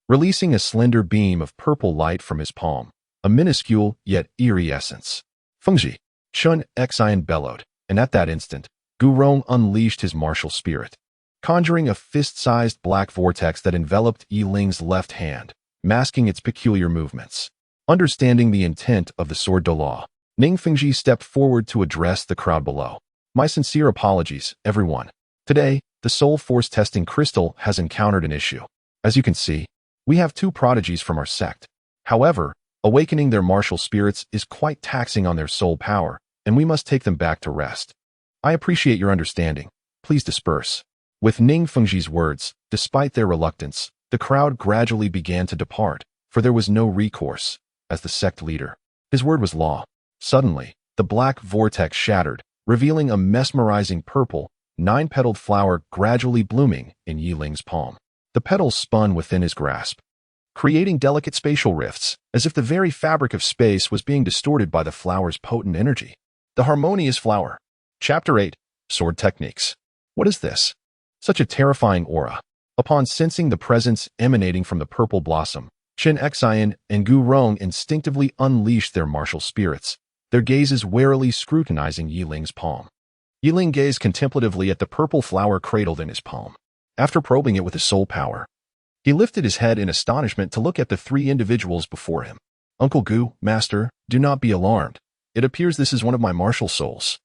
releasing a slender beam of purple light from his palm, a minuscule yet eerie essence. Fengji, Chen Xian bellowed, and at that instant, Gu Rong unleashed his martial spirit, conjuring a fist-sized black vortex that enveloped Yi Ling's left hand, masking its peculiar movements. Understanding the intent of the sword Douluo, Ning Fengji stepped forward to address the crowd below. My sincere apologies, everyone. Today, the soul force testing crystal has encountered an issue. As you can see, we have two prodigies from our sect. However, awakening their martial spirits is quite taxing on their soul power, and we must take them back to rest. I appreciate your understanding. Please disperse. With Ning Fengji's words, despite their reluctance, the crowd gradually began to depart, for there was no recourse. As the sect leader, his word was law. Suddenly, the black vortex shattered, revealing a mesmerizing purple, 9-petaled flower gradually blooming in Yi Ling's palm. The petals spun within his grasp, creating delicate spatial rifts, as if the very fabric of space was being distorted by the flower's potent energy. The harmonious flower. Chapter 8. Sword Techniques. What is this? Such a terrifying aura. Upon sensing the presence emanating from the purple blossom, Chen Xian and Gu Rong instinctively unleashed their martial spirits, their gazes warily scrutinizing Yi Ling's palm. Yi Ling gazed contemplatively at the purple flower cradled in his palm. After probing it with his soul power, he lifted his head in astonishment to look at the three individuals before him. Uncle Gu, Master, do not be alarmed. It appears this is one of my martial souls.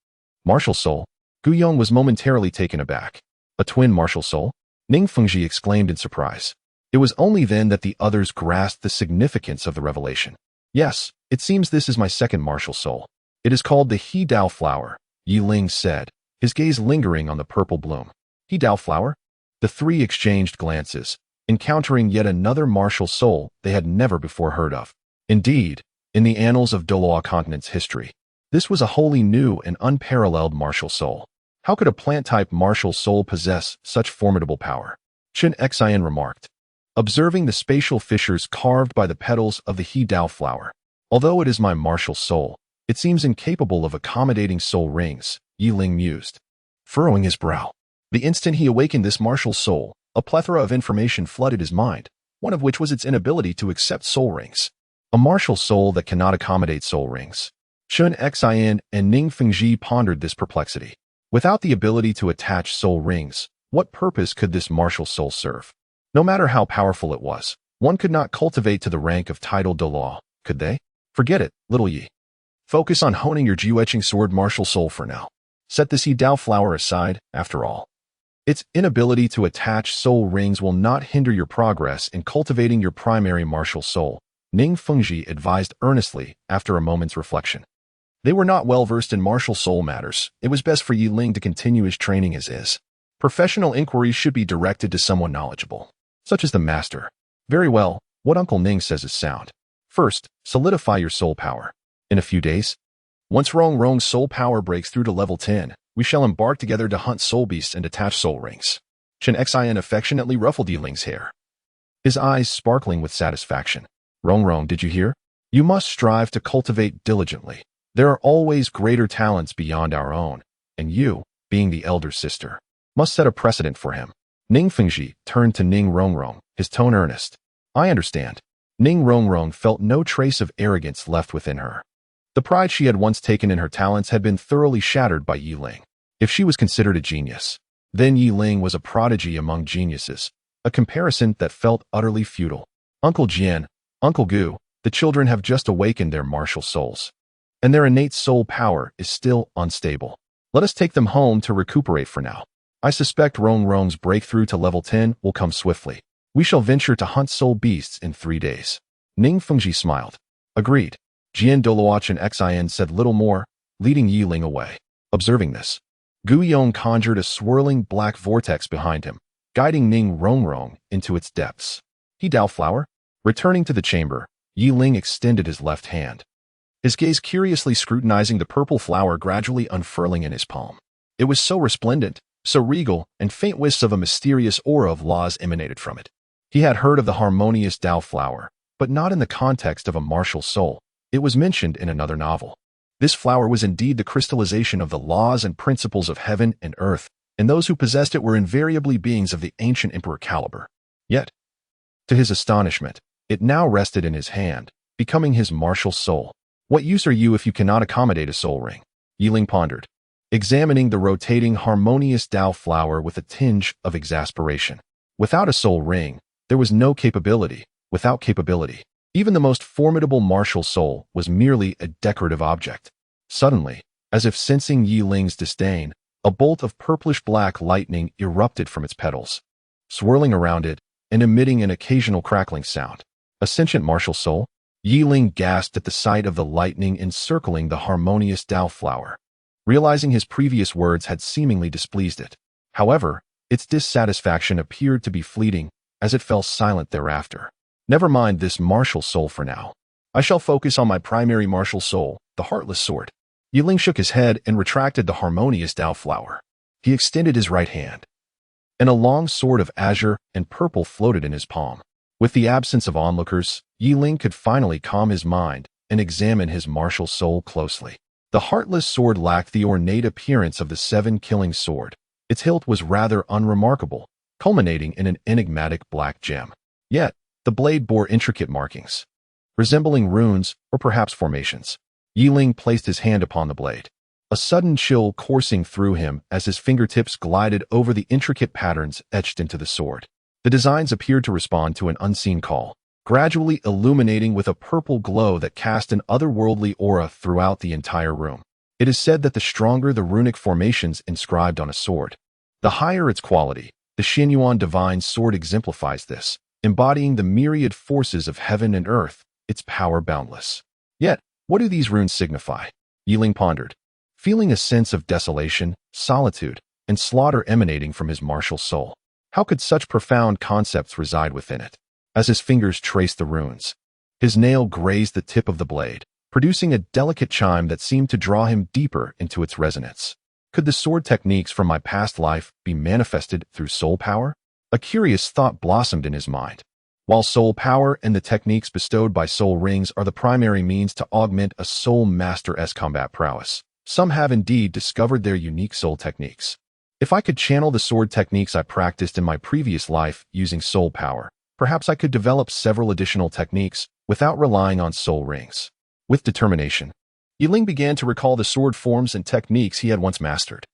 Martial soul? Gu Yong was momentarily taken aback. A twin martial soul? Ning Fengji exclaimed in surprise. It was only then that the others grasped the significance of the revelation. Yes, it seems this is my second martial soul. It is called the He Dao flower, Yi Ling said, his gaze lingering on the purple bloom. He Dao flower? The three exchanged glances, encountering yet another martial soul they had never before heard of. Indeed, in the annals of Douluo continent's history, this was a wholly new and unparalleled martial soul. How could a plant-type martial soul possess such formidable power? Chen Xian remarked, observing the spatial fissures carved by the petals of the He Dao flower. Although it is my martial soul, it seems incapable of accommodating soul rings, Yi Ling mused, furrowing his brow. The instant he awakened this martial soul, a plethora of information flooded his mind, one of which was its inability to accept soul rings. A martial soul that cannot accommodate soul rings. Chen Xian and Ning Fengji pondered this perplexity. Without the ability to attach soul rings, what purpose could this martial soul serve? No matter how powerful it was, one could not cultivate to the rank of titled Douluo, could they? Forget it, little Yi. Focus on honing your Jiuetching sword martial soul for now. Set this He Dao flower aside, after all. Its inability to attach soul rings will not hinder your progress in cultivating your primary martial soul, Ning Fengji advised earnestly after a moment's reflection. They were not well versed in martial soul matters. It was best for Yi Ling to continue his training as is. Professional inquiries should be directed to someone knowledgeable, such as the master. Very well, what Uncle Ning says is sound. First, solidify your soul power. In a few days, once Rong Rong's soul power breaks through to level 10, we shall embark together to hunt soul beasts and attach soul rings. Chen Xin affectionately ruffled Yi Ling's hair, his eyes sparkling with satisfaction. Rong Rong, did you hear? You must strive to cultivate diligently. There are always greater talents beyond our own, and you, being the elder sister, must set a precedent for him. Ning Fengji turned to Ning Rongrong, his tone earnest. I understand. Ning Rongrong felt no trace of arrogance left within her. The pride she had once taken in her talents had been thoroughly shattered by Yi Ling. If she was considered a genius, then Yi Ling was a prodigy among geniuses, a comparison that felt utterly futile. Uncle Jian, Uncle Gu, the children have just awakened their martial souls, and their innate soul power is still unstable. Let us take them home to recuperate for now. I suspect Rong Rong's breakthrough to level 10 will come swiftly. We shall venture to hunt soul beasts in 3 days. Ning Fengji smiled. Agreed. Jian Douluo and Xin said little more, leading Yi Ling away. Observing this, Gu Yong conjured a swirling black vortex behind him, guiding Ning Rongrong into its depths. He Dao Flower? Returning to the chamber, Yi Ling extended his left hand, his gaze curiously scrutinizing the purple flower gradually unfurling in his palm. It was so resplendent, so regal, and faint wisps of a mysterious aura of laws emanated from it. He had heard of the harmonious Dao flower, but not in the context of a martial soul. It was mentioned in another novel. This flower was indeed the crystallization of the laws and principles of heaven and earth, and those who possessed it were invariably beings of the ancient emperor caliber. Yet, to his astonishment, it now rested in his hand, becoming his martial soul. What use are you if you cannot accommodate a soul ring? Yi Ling pondered, examining the rotating harmonious Dao flower with a tinge of exasperation. Without a soul ring, there was no capability. Without capability, even the most formidable martial soul was merely a decorative object. Suddenly, as if sensing Yi Ling's disdain, a bolt of purplish-black lightning erupted from its petals, swirling around it and emitting an occasional crackling sound. A sentient martial soul? Yi Ling gasped at the sight of the lightning encircling the harmonious Dao flower, realizing his previous words had seemingly displeased it. However, its dissatisfaction appeared to be fleeting as it fell silent thereafter. Never mind this martial soul for now. I shall focus on my primary martial soul, the heartless sword. Yi Ling shook his head and retracted the harmonious Dao flower. He extended his right hand, and a long sword of azure and purple floated in his palm. With the absence of onlookers, Yi Ling could finally calm his mind and examine his martial soul closely. The heartless sword lacked the ornate appearance of the seven-killing sword. Its hilt was rather unremarkable, culminating in an enigmatic black gem. Yet, the blade bore intricate markings, resembling runes or perhaps formations. Yi Ling placed his hand upon the blade, a sudden chill coursing through him as his fingertips glided over the intricate patterns etched into the sword. The designs appeared to respond to an unseen call, gradually illuminating with a purple glow that cast an otherworldly aura throughout the entire room. It is said that the stronger the runic formations inscribed on a sword, the higher its quality. The Xinyuan divine sword exemplifies this, embodying the myriad forces of heaven and earth, its power boundless. Yet, what do these runes signify? Yi Ling pondered, feeling a sense of desolation, solitude, and slaughter emanating from his martial soul. How could such profound concepts reside within it? As his fingers traced the runes, his nail grazed the tip of the blade, producing a delicate chime that seemed to draw him deeper into its resonance. Could the sword techniques from my past life be manifested through soul power? A curious thought blossomed in his mind. While soul power and the techniques bestowed by soul rings are the primary means to augment a soul master's combat prowess, some have indeed discovered their unique soul techniques. If I could channel the sword techniques I practiced in my previous life using soul power, perhaps I could develop several additional techniques without relying on soul rings. With determination, Yi Ling began to recall the sword forms and techniques he had once mastered,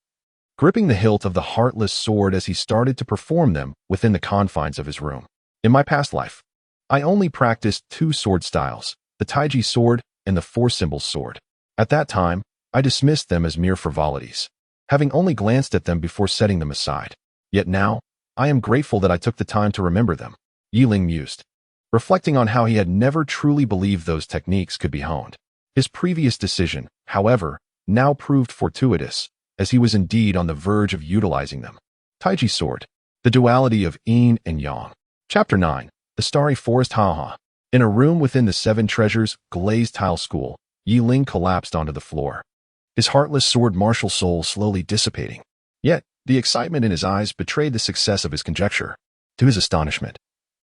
gripping the hilt of the heartless sword as he started to perform them within the confines of his room. In my past life, I only practiced 2 sword styles, the Taiji sword and the Four-Symbol sword. At that time, I dismissed them as mere frivolities, having only glanced at them before setting them aside. Yet now, I am grateful that I took the time to remember them. Yi Ling mused, reflecting on how he had never truly believed those techniques could be honed. His previous decision, however, now proved fortuitous, as he was indeed on the verge of utilizing them. Taiji Sword, the duality of yin and yang. Chapter 9, the Starry Forest. Haha. In a room within the Seven Treasures glazed tile school, Yi Ling collapsed onto the floor, his heartless sword martial soul slowly dissipating. Yet, the excitement in his eyes betrayed the success of his conjecture. To his astonishment,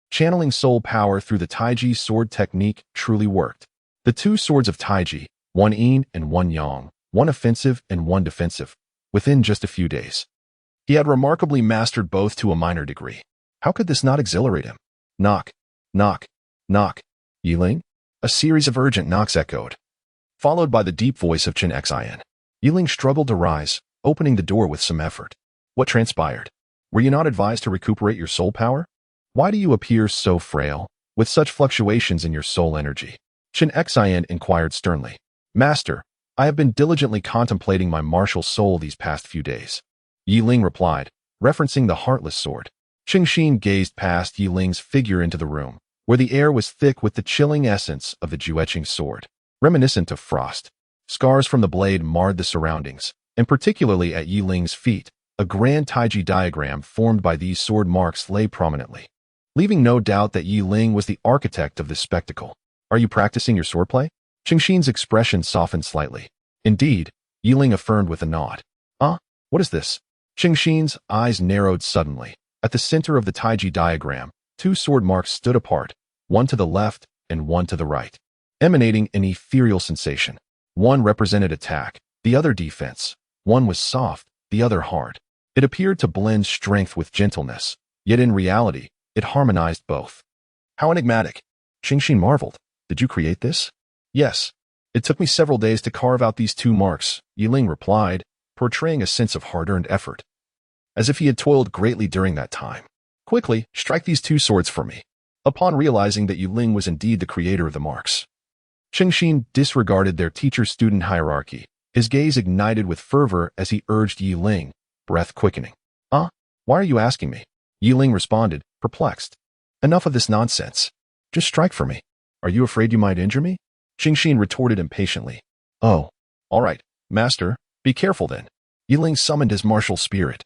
channeling soul power through the Taiji sword technique truly worked. The two swords of Taiji, one yin and one yang, one offensive and one defensive, within just a few days. He had remarkably mastered both to a minor degree. How could this not exhilarate him? Knock, knock, knock. Yi Ling? A series of urgent knocks echoed, followed by the deep voice of Chen Xin. Yi Ling struggled to rise, opening the door with some effort. What transpired? Were you not advised to recuperate your soul power? Why do you appear so frail, with such fluctuations in your soul energy? Chen Xin inquired sternly. Master, I have been diligently contemplating my martial soul these past few days. Yi Ling replied, referencing the heartless sword. Qing Xin gazed past Yi Ling's figure into the room, where the air was thick with the chilling essence of the Jueqing sword, reminiscent of frost. Scars from the blade marred the surroundings, and particularly at Yi Ling's feet, a grand Taiji diagram formed by these sword marks lay prominently, leaving no doubt that Yi Ling was the architect of this spectacle. Are you practicing your swordplay? Qing Xin's expression softened slightly. Indeed, Yi Ling affirmed with a nod. What is this? Qing Xin's eyes narrowed suddenly. At the center of the Taiji diagram, two sword marks stood apart, one to the left and one to the right, emanating an ethereal sensation. One represented attack, the other defense. One was soft, the other hard. It appeared to blend strength with gentleness, yet in reality, it harmonized both. How enigmatic. Qing Xin marveled. Did you create this? Yes. It took me several days to carve out these two marks, Yi Ling replied, portraying a sense of hard-earned effort, as if he had toiled greatly during that time. Quickly, strike these two swords for me. Upon realizing that Yi Ling was indeed the creator of the marks, Qing Xin disregarded their teacher-student hierarchy. His gaze ignited with fervor as he urged Yi Ling, breath quickening. Why are you asking me? Yi Ling responded, perplexed. Enough of this nonsense. Just strike for me. Are you afraid you might injure me? Qing Xin retorted impatiently. Oh, all right, master, be careful then. Yi Ling summoned his martial spirit,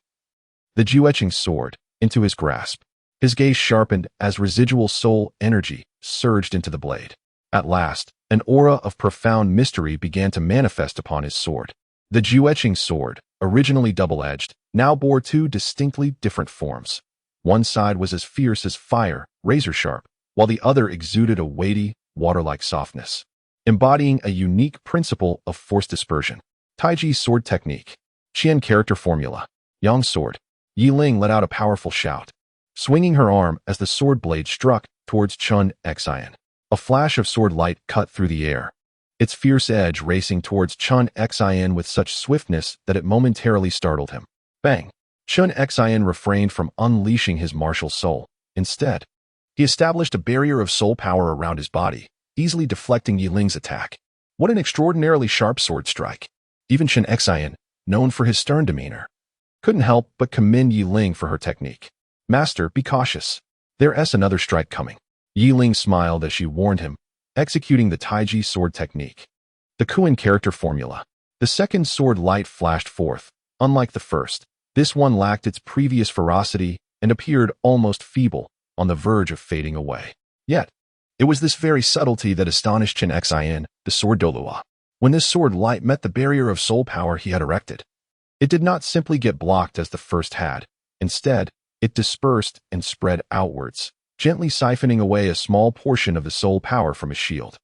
the Jueqing sword, into his grasp. His gaze sharpened as residual soul energy surged into the blade. At last, an aura of profound mystery began to manifest upon his sword. The Jueqing sword, originally double-edged, now bore two distinctly different forms. One side was as fierce as fire, razor-sharp, while the other exuded a weighty, water-like softness, embodying a unique principle of force dispersion. Taiji sword technique. Qian character formula. Yang sword. Yi Ling let out a powerful shout, swinging her arm as the sword blade struck towards Chen Xin. A flash of sword light cut through the air, its fierce edge racing towards Chen Xin with such swiftness that it momentarily startled him. Bang! Chen Xin refrained from unleashing his martial soul. Instead, he established a barrier of soul power around his body, easily deflecting Yi Ling's attack. What an extraordinarily sharp sword strike. Even Chen Xin, known for his stern demeanor, couldn't help but commend Yi Ling for her technique. Master, be cautious. There's another strike coming. Yi Ling smiled as she warned him, executing the Taiji sword technique. The Kuan character formula. The second sword light flashed forth. Unlike the first, this one lacked its previous ferocity and appeared almost feeble, on the verge of fading away. Yet, it was this very subtlety that astonished Chen Xin, the sword Douluo. When this sword light met the barrier of soul power he had erected, it did not simply get blocked as the first had. Instead, it dispersed and spread outwards, gently siphoning away a small portion of the soul power from his shield.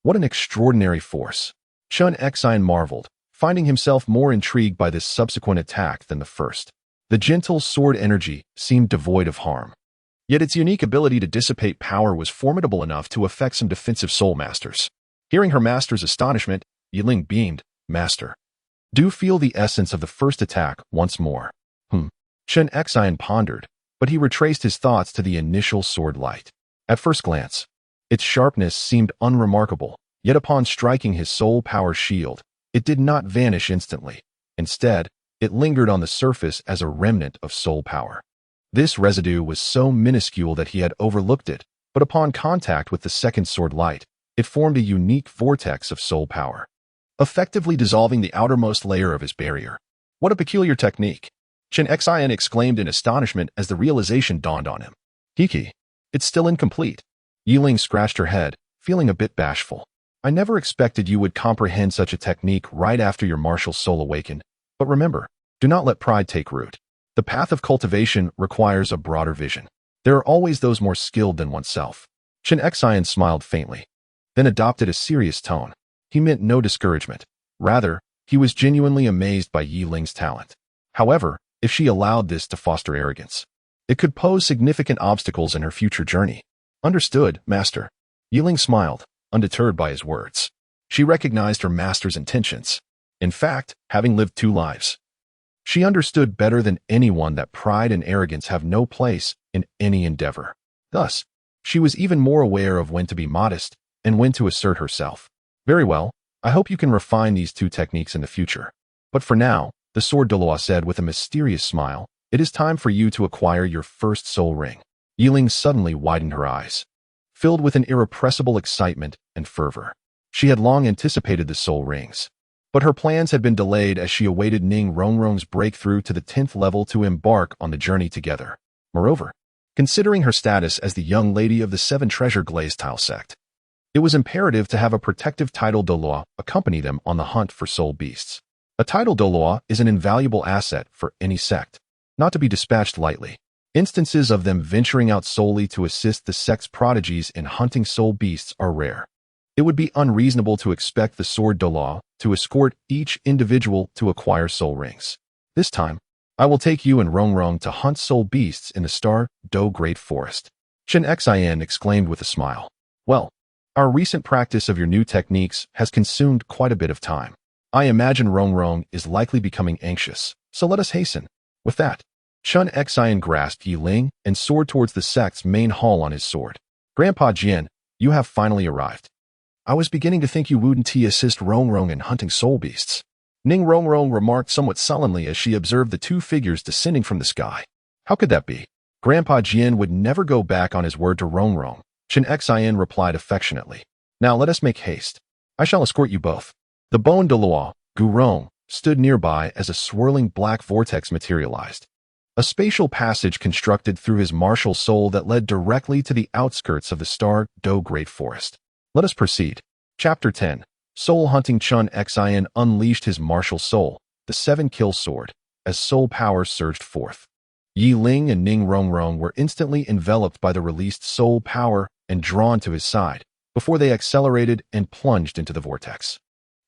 What an extraordinary force! Chen Xin marveled, finding himself more intrigued by this subsequent attack than the first. The gentle sword energy seemed devoid of harm, yet its unique ability to dissipate power was formidable enough to affect some defensive soul masters. Hearing her master's astonishment, Yi Ling beamed. Master, do feel the essence of the first attack once more. Chen Xin pondered, but he retraced his thoughts to the initial sword light. At first glance, its sharpness seemed unremarkable, yet upon striking his soul power shield, it did not vanish instantly. Instead, it lingered on the surface as a remnant of soul power. This residue was so minuscule that he had overlooked it, but upon contact with the second sword light, it formed a unique vortex of soul power, effectively dissolving the outermost layer of his barrier. What a peculiar technique! Chen Xian exclaimed in astonishment as the realization dawned on him. Kiki, it's still incomplete. Yiling scratched her head, feeling a bit bashful. I never expected you would comprehend such a technique right after your martial soul awakened. But remember, do not let pride take root. The path of cultivation requires a broader vision. There are always those more skilled than oneself. Chen Xian smiled faintly, then adopted a serious tone. He meant no discouragement. Rather, he was genuinely amazed by Yiling's talent. However, if she allowed this to foster arrogance, it could pose significant obstacles in her future journey. Understood, Master. Yiling smiled, undeterred by his words. She recognized her master's intentions. In fact, having lived 2 lives, she understood better than anyone that pride and arrogance have no place in any endeavor. Thus, she was even more aware of when to be modest and when to assert herself. Very well, I hope you can refine these 2 techniques in the future. But for now, the sword Douluo said with a mysterious smile, it is time for you to acquire your first soul ring. Yiling suddenly widened her eyes, filled with an irrepressible excitement and fervor. She had long anticipated the soul rings, but her plans had been delayed as she awaited Ning Rongrong's breakthrough to the 10th level to embark on the journey together. Moreover, considering her status as the young lady of the 7 treasure glazed tile sect, it was imperative to have a protective title Douluo accompany them on the hunt for soul beasts. A title Douluo is an invaluable asset for any sect, not to be dispatched lightly. Instances of them venturing out solely to assist the sect's prodigies in hunting soul beasts are rare. It would be unreasonable to expect the sword Douluo to escort each individual to acquire soul rings. This time, I will take you and Rongrong to hunt soul beasts in the Star Do Great Forest. Chen Xian exclaimed with a smile. Well, our recent practice of your new techniques has consumed quite a bit of time. I imagine Rongrong is likely becoming anxious, so let us hasten. With that, Chen Xian grasped Yiling and soared towards the sect's main hall on his sword. Grandpa Jian, you have finally arrived. I was beginning to think you wouldn't assist Rongrong in hunting soul beasts. Ning Rongrong remarked somewhat sullenly as she observed the 2 figures descending from the sky. How could that be? Grandpa Jian would never go back on his word to Rongrong. Chen Xian replied affectionately. Now let us make haste. I shall escort you both. The Bone Douluo, Gurong, stood nearby as a swirling black vortex materialized. A spatial passage constructed through his martial soul that led directly to the outskirts of the Star Do Great Forest. Let us proceed. Chapter 10. Soul Hunting. Chen Xian unleashed his martial soul, the 7-kill sword, as soul power surged forth. Yiling and Ning Rongrong were instantly enveloped by the released soul power and drawn to his side, before they accelerated and plunged into the vortex.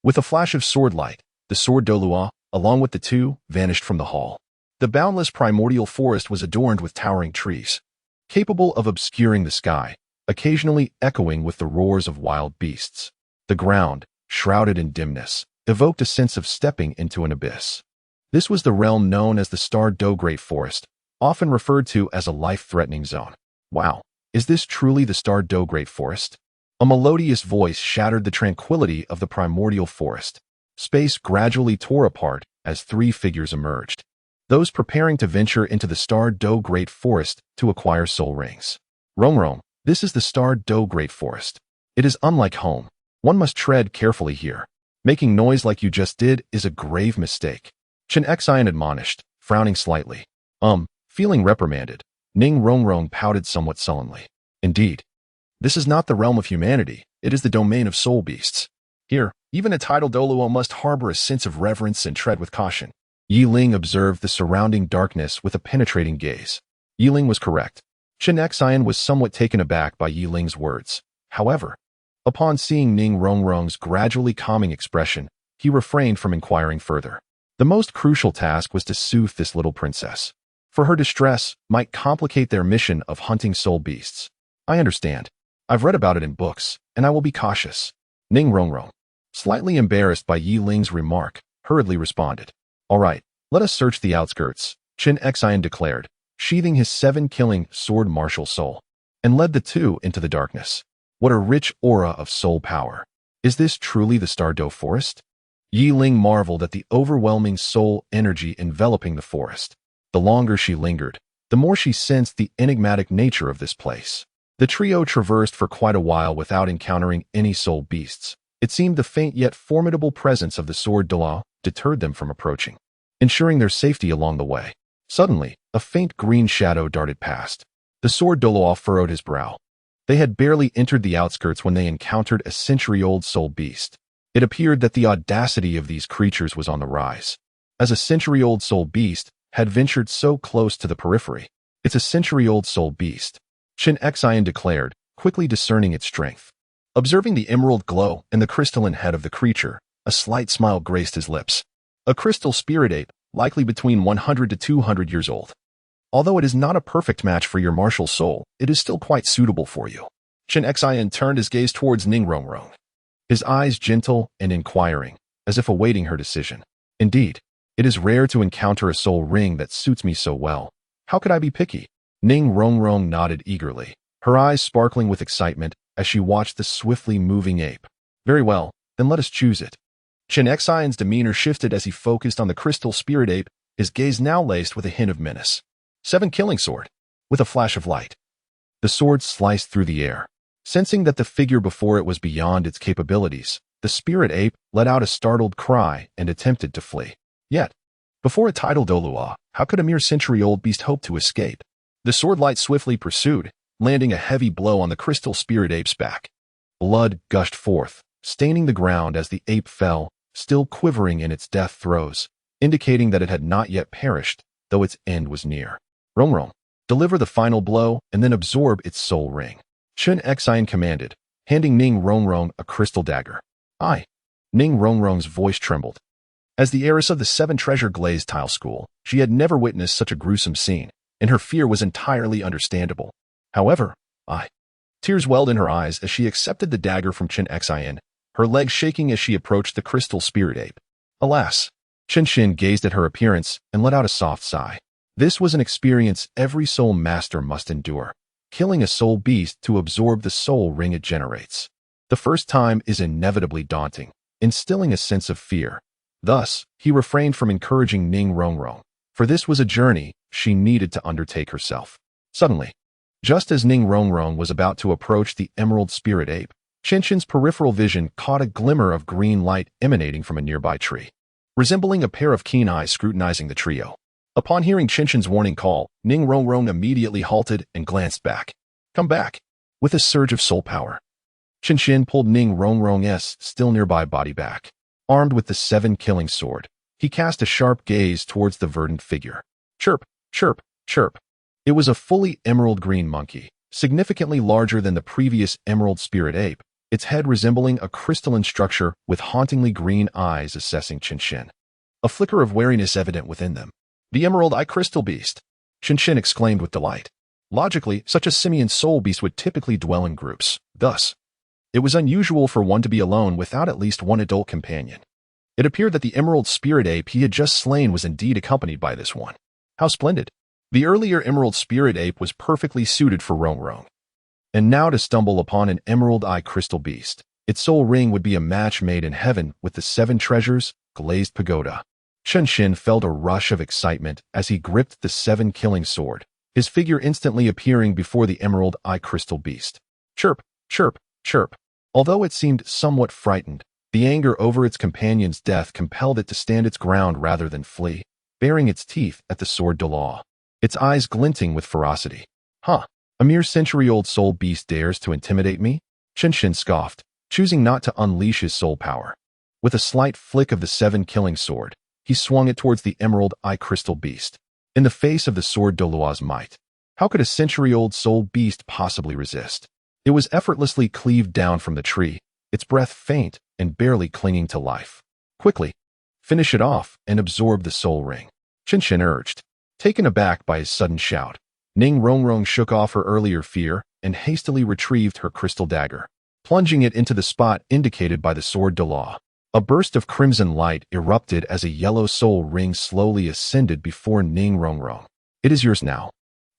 With a flash of sword light, the sword Douluo, along with the 2, vanished from the hall. The boundless primordial forest was adorned with towering trees, capable of obscuring the sky, occasionally echoing with the roars of wild beasts. The ground, shrouded in dimness, evoked a sense of stepping into an abyss. This was the realm known as the Star Do Great Forest, often referred to as a life-threatening zone. Wow, is this truly the Star Do Great Forest? A melodious voice shattered the tranquility of the primordial forest. Space gradually tore apart as 3 figures emerged, those preparing to venture into the Star Do Great Forest to acquire soul rings. Rongrong, this is the Star Do Great Forest. It is unlike home. One must tread carefully here. Making noise like you just did is a grave mistake. Chen Xian admonished, frowning slightly. Feeling reprimanded, Ning Rongrong pouted somewhat sullenly. Indeed, this is not the realm of humanity. It is the domain of soul beasts. Here, even a title Douluo must harbor a sense of reverence and tread with caution. Yiling observed the surrounding darkness with a penetrating gaze. Yiling was correct. Chen Xian was somewhat taken aback by Yiling's words. However, upon seeing Ning Rongrong's gradually calming expression, he refrained from inquiring further. The most crucial task was to soothe this little princess, for her distress might complicate their mission of hunting soul beasts. I understand. I've read about it in books, and I will be cautious. Ning Rongrong, slightly embarrassed by Yiling's remark, hurriedly responded. All right, let us search the outskirts, Chen Xian declared, sheathing his 7-killing sword martial soul, and led the 2 into the darkness. What a rich aura of soul power. Is this truly the Star Do Forest? Yiling marveled at the overwhelming soul energy enveloping the forest. The longer she lingered, the more she sensed the enigmatic nature of this place. The trio traversed for quite a while without encountering any soul beasts. It seemed the faint yet formidable presence of the sword Douluo deterred them from approaching, ensuring their safety along the way. Suddenly, a faint green shadow darted past. The sword Douluo furrowed his brow. They had barely entered the outskirts when they encountered a century-old soul beast. It appeared that the audacity of these creatures was on the rise. As a century-old soul beast had ventured so close to the periphery, it's a century-old soul beast, Chen Xian declared, quickly discerning its strength. Observing the emerald glow and the crystalline head of the creature, a slight smile graced his lips. A crystal spirit ape, likely between 100 to 200 years old. Although it is not a perfect match for your martial soul, it is still quite suitable for you. Chen Xian turned his gaze towards Ning Rongrong, his eyes gentle and inquiring, as if awaiting her decision. Indeed, it is rare to encounter a soul ring that suits me so well. How could I be picky? Ning Rongrong nodded eagerly, her eyes sparkling with excitement as she watched the swiftly moving ape. Very well, then let us choose it. Chen Xian's demeanor shifted as he focused on the crystal spirit ape, his gaze now laced with a hint of menace. 7 killing sword. With a flash of light, the sword sliced through the air. Sensing that the figure before it was beyond its capabilities, the spirit ape let out a startled cry and attempted to flee. Yet, before a tidal Douluo, how could a mere century-old beast hope to escape? The sword light swiftly pursued, landing a heavy blow on the crystal spirit ape's back. Blood gushed forth, staining the ground as the ape fell, still quivering in its death throes, indicating that it had not yet perished, though its end was near. Rongrong, deliver the final blow and then absorb its soul ring. Chen Xian commanded, handing Ning Rongrong a crystal dagger. Aye. Ning Rongrong's voice trembled. As the heiress of the 7 treasure glazed tile school, she had never witnessed such a gruesome scene, and her fear was entirely understandable. However, tears welled in her eyes as she accepted the dagger from Chen Xian, her legs shaking as she approached the crystal spirit ape. Alas! Chen Xin gazed at her appearance and let out a soft sigh. This was an experience every soul master must endure, killing a soul beast to absorb the soul ring it generates. The first time is inevitably daunting, instilling a sense of fear. Thus, he refrained from encouraging Ning Rongrong, for this was a journey she needed to undertake herself. Suddenly, just as Ning Rongrong was about to approach the emerald spirit ape, Chen Xin's peripheral vision caught a glimmer of green light emanating from a nearby tree, resembling a pair of keen eyes scrutinizing the trio. Upon hearing Chen Xin's warning call, Ning Rongrong immediately halted and glanced back. Come back! With a surge of soul power, Chen Xin pulled Ning Rongrong's still nearby body back. Armed with the 7 killing sword, he cast a sharp gaze towards the verdant figure. Chirp, chirp, chirp. It was a fully emerald green monkey, significantly larger than the previous emerald spirit ape, its head resembling a crystalline structure with hauntingly green eyes assessing Chen Xin. A flicker of wariness evident within them. The emerald eye crystal beast, Chen Xin exclaimed with delight. Logically, such a simian soul beast would typically dwell in groups. Thus, it was unusual for one to be alone without at least one adult companion. It appeared that the emerald spirit ape he had just slain was indeed accompanied by this one. How splendid! The earlier emerald spirit ape was perfectly suited for Rongrong. And now to stumble upon an emerald eye crystal beast, its soul ring would be a match made in heaven with the 7 treasures, glazed pagoda. Chen Xin felt a rush of excitement as he gripped the 7 killing sword, his figure instantly appearing before the emerald eye crystal beast. Chirp, chirp, chirp. Although it seemed somewhat frightened, the anger over its companion's death compelled it to stand its ground rather than flee, baring its teeth at the sword Douluo, its eyes glinting with ferocity. Huh, a mere century-old soul beast dares to intimidate me? Chen Xin scoffed, choosing not to unleash his soul power. With a slight flick of the 7 killing sword, he swung it towards the emerald eye crystal beast. In the face of the sword Douluo's might, how could a century-old soul beast possibly resist? It was effortlessly cleaved down from the tree, its breath faint and barely clinging to life. Quickly, finish it off and absorb the soul ring, Chen Xin urged. Taken aback by his sudden shout, Ning Rongrong shook off her earlier fear and hastily retrieved her crystal dagger, plunging it into the spot indicated by the sword Douluo. A burst of crimson light erupted as a yellow soul ring slowly ascended before Ning Rongrong. It is yours now.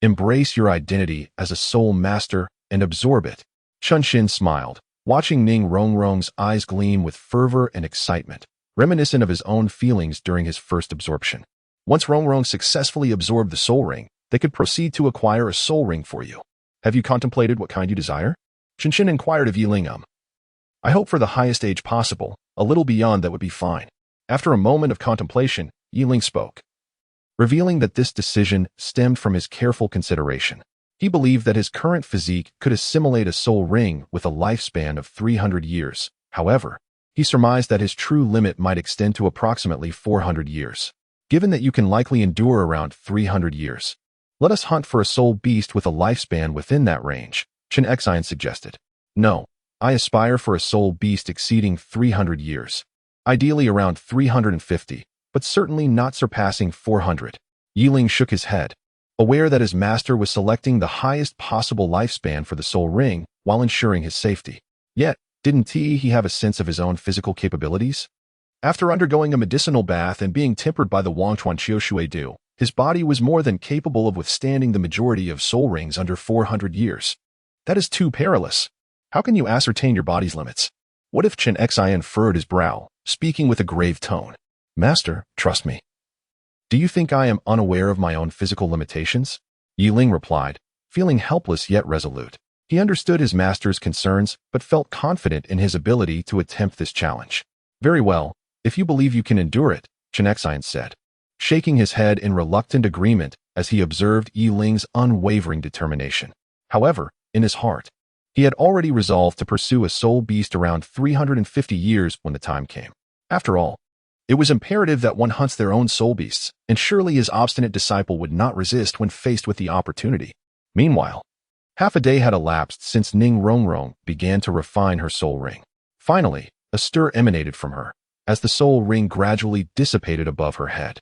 Embrace your identity as a soul master and absorb it. Chen Xin smiled, watching Ning Rongrong's eyes gleam with fervor and excitement, reminiscent of his own feelings during his first absorption. Once Rongrong successfully absorbed the soul ring, they could proceed to acquire a soul ring for you. Have you contemplated what kind you desire? Qinshin inquired of Yiling. I hope for the highest age possible. A little beyond that would be fine. After a moment of contemplation, Yiling spoke, revealing that this decision stemmed from his careful consideration. He believed that his current physique could assimilate a soul ring with a lifespan of 300 years. However, he surmised that his true limit might extend to approximately 400 years. Given that you can likely endure around 300 years, let us hunt for a soul beast with a lifespan within that range, Chen Xian suggested. No, I aspire for a soul beast exceeding 300 years. Ideally around 350, but certainly not surpassing 400. Yiling shook his head, aware that his master was selecting the highest possible lifespan for the soul ring while ensuring his safety. Yet, didn't he have a sense of his own physical capabilities? After undergoing a medicinal bath and being tempered by the Wangchuan Qiushui Dew, his body was more than capable of withstanding the majority of soul rings under 400 years. That is too perilous. How can you ascertain your body's limits? What if Chen Xian furrowed his brow, speaking with a grave tone? Master, trust me. Do you think I am unaware of my own physical limitations? Yiling replied, feeling helpless yet resolute. He understood his master's concerns, but felt confident in his ability to attempt this challenge. Very well, if you believe you can endure it, Chen Xian said, shaking his head in reluctant agreement as he observed Yiling's unwavering determination. However, in his heart, he had already resolved to pursue a soul beast around 350 years when the time came. After all, it was imperative that one hunts their own soul beasts, and surely his obstinate disciple would not resist when faced with the opportunity. Meanwhile, half a day had elapsed since Ning Rongrong began to refine her soul ring. Finally, a stir emanated from her, as the soul ring gradually dissipated above her head.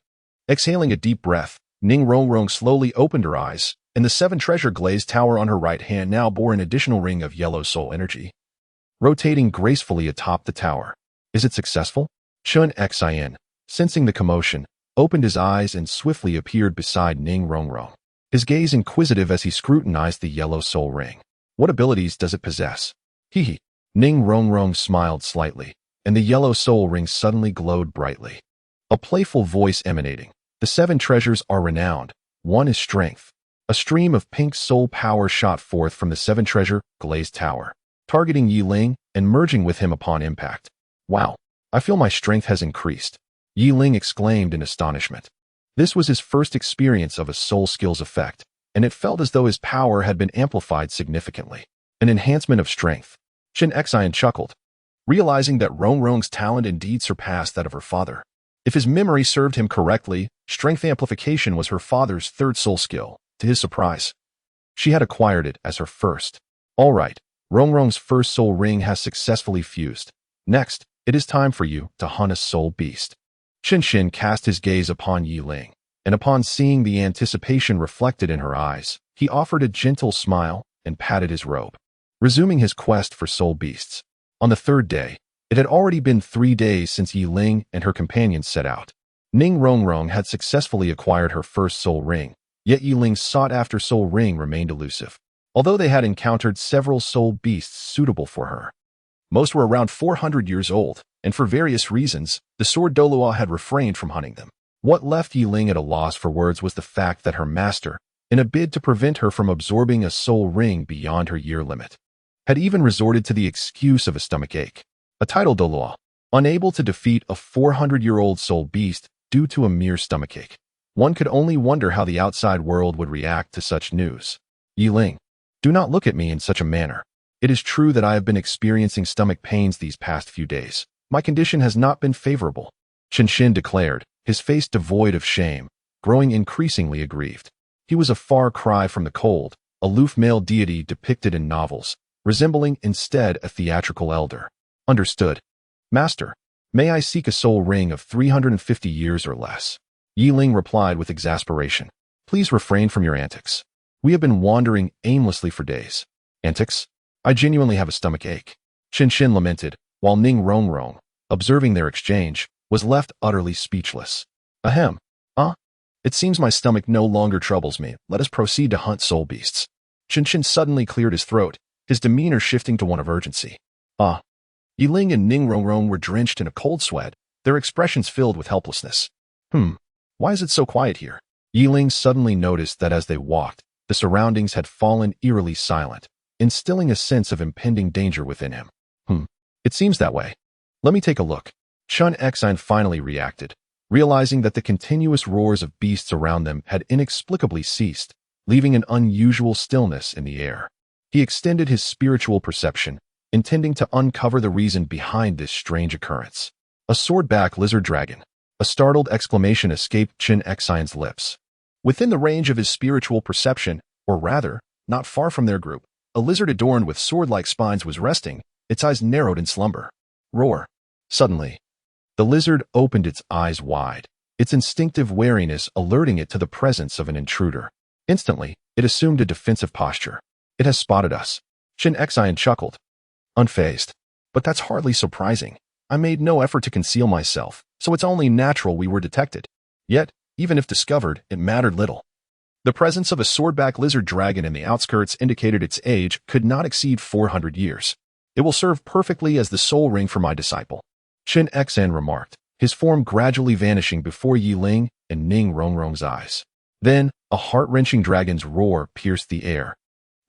Exhaling a deep breath, Ning Rongrong slowly opened her eyes, and the 7 treasure glazed tower on her right hand now bore an additional ring of yellow soul energy, rotating gracefully atop the tower. Is it successful? Chen Xian, sensing the commotion, opened his eyes and swiftly appeared beside Ning Rongrong, his gaze inquisitive as he scrutinized the yellow soul ring. What abilities does it possess? Hee. Ning Rongrong smiled slightly, and the yellow soul ring suddenly glowed brightly. A playful voice emanating. The 7 treasures are renowned. One is strength. A stream of pink soul power shot forth from the 7 treasure glazed tower, targeting Yiling and merging with him upon impact. Wow, I feel my strength has increased, Yiling exclaimed in astonishment. This was his first experience of a soul skills effect, and it felt as though his power had been amplified significantly. An enhancement of strength. Chen Xian chuckled, realizing that Rongrong's talent indeed surpassed that of her father. If his memory served him correctly, strength amplification was her father's 3rd soul skill. To his surprise, she had acquired it as her first. All right, Rongrong's first soul ring has successfully fused. Next, it is time for you to hunt a soul beast. Qinshin cast his gaze upon Yiling, and upon seeing the anticipation reflected in her eyes, he offered a gentle smile and patted his robe, resuming his quest for soul beasts. On the 3rd day, it had already been 3 days since Yiling and her companions set out. Ning Rongrong had successfully acquired her first soul ring, yet Yiling's sought-after soul ring remained elusive, although they had encountered several soul beasts suitable for her. Most were around 400 years old, and for various reasons, the sword Douluo had refrained from hunting them. What left Yiling at a loss for words was the fact that her master, in a bid to prevent her from absorbing a soul ring beyond her year limit, had even resorted to the excuse of a stomach ache. A title Douluo, unable to defeat a 400-year-old soul beast due to a mere stomachache. One could only wonder how the outside world would react to such news. Yiling, do not look at me in such a manner. It is true that I have been experiencing stomach pains these past few days. My condition has not been favorable, Qinshin declared, his face devoid of shame, growing increasingly aggrieved. He was a far cry from the cold, aloof male deity depicted in novels, resembling instead a theatrical elder. Understood. Master, may I seek a soul ring of 350 years or less? Yiling replied with exasperation. Please refrain from your antics. We have been wandering aimlessly for days. Antics? I genuinely have a stomach ache, Qinshin lamented, while Ning Rongrong, observing their exchange, was left utterly speechless. Ahem. It seems my stomach no longer troubles me. Let us proceed to hunt soul beasts. Qinshin suddenly cleared his throat, his demeanor shifting to one of urgency. Yiling and Ning Rongrong were drenched in a cold sweat, their expressions filled with helplessness. Why is it so quiet here? Yiling suddenly noticed that as they walked, The surroundings had fallen eerily silent, instilling a sense of impending danger within him. It seems that way. Let me take a look. Chun Xine finally reacted, realizing that the continuous roars of beasts around them had inexplicably ceased, leaving an unusual stillness in the air. He extended his spiritual perception, intending to uncover the reason behind this strange occurrence. A swordback lizard dragon. A startled exclamation escaped Chun Xine's lips. Within the range of his spiritual perception, or rather, not far from their group, a lizard adorned with sword-like spines was resting, its eyes narrowed in slumber. Roar. Suddenly, the lizard opened its eyes wide, its instinctive wariness alerting it to the presence of an intruder. Instantly, it assumed a defensive posture. It has spotted us. Chun Xine chuckled. Unfazed. But that's hardly surprising. I made no effort to conceal myself, so it's only natural we were detected. Yet, even if discovered, it mattered little. The presence of a swordback lizard dragon in the outskirts indicated its age could not exceed 400 years. It will serve perfectly as the soul ring for my disciple, Chun Xine remarked, his form gradually vanishing before Yi Ling and Ning Rongrong's eyes. Then, a heart-wrenching dragon's roar pierced the air.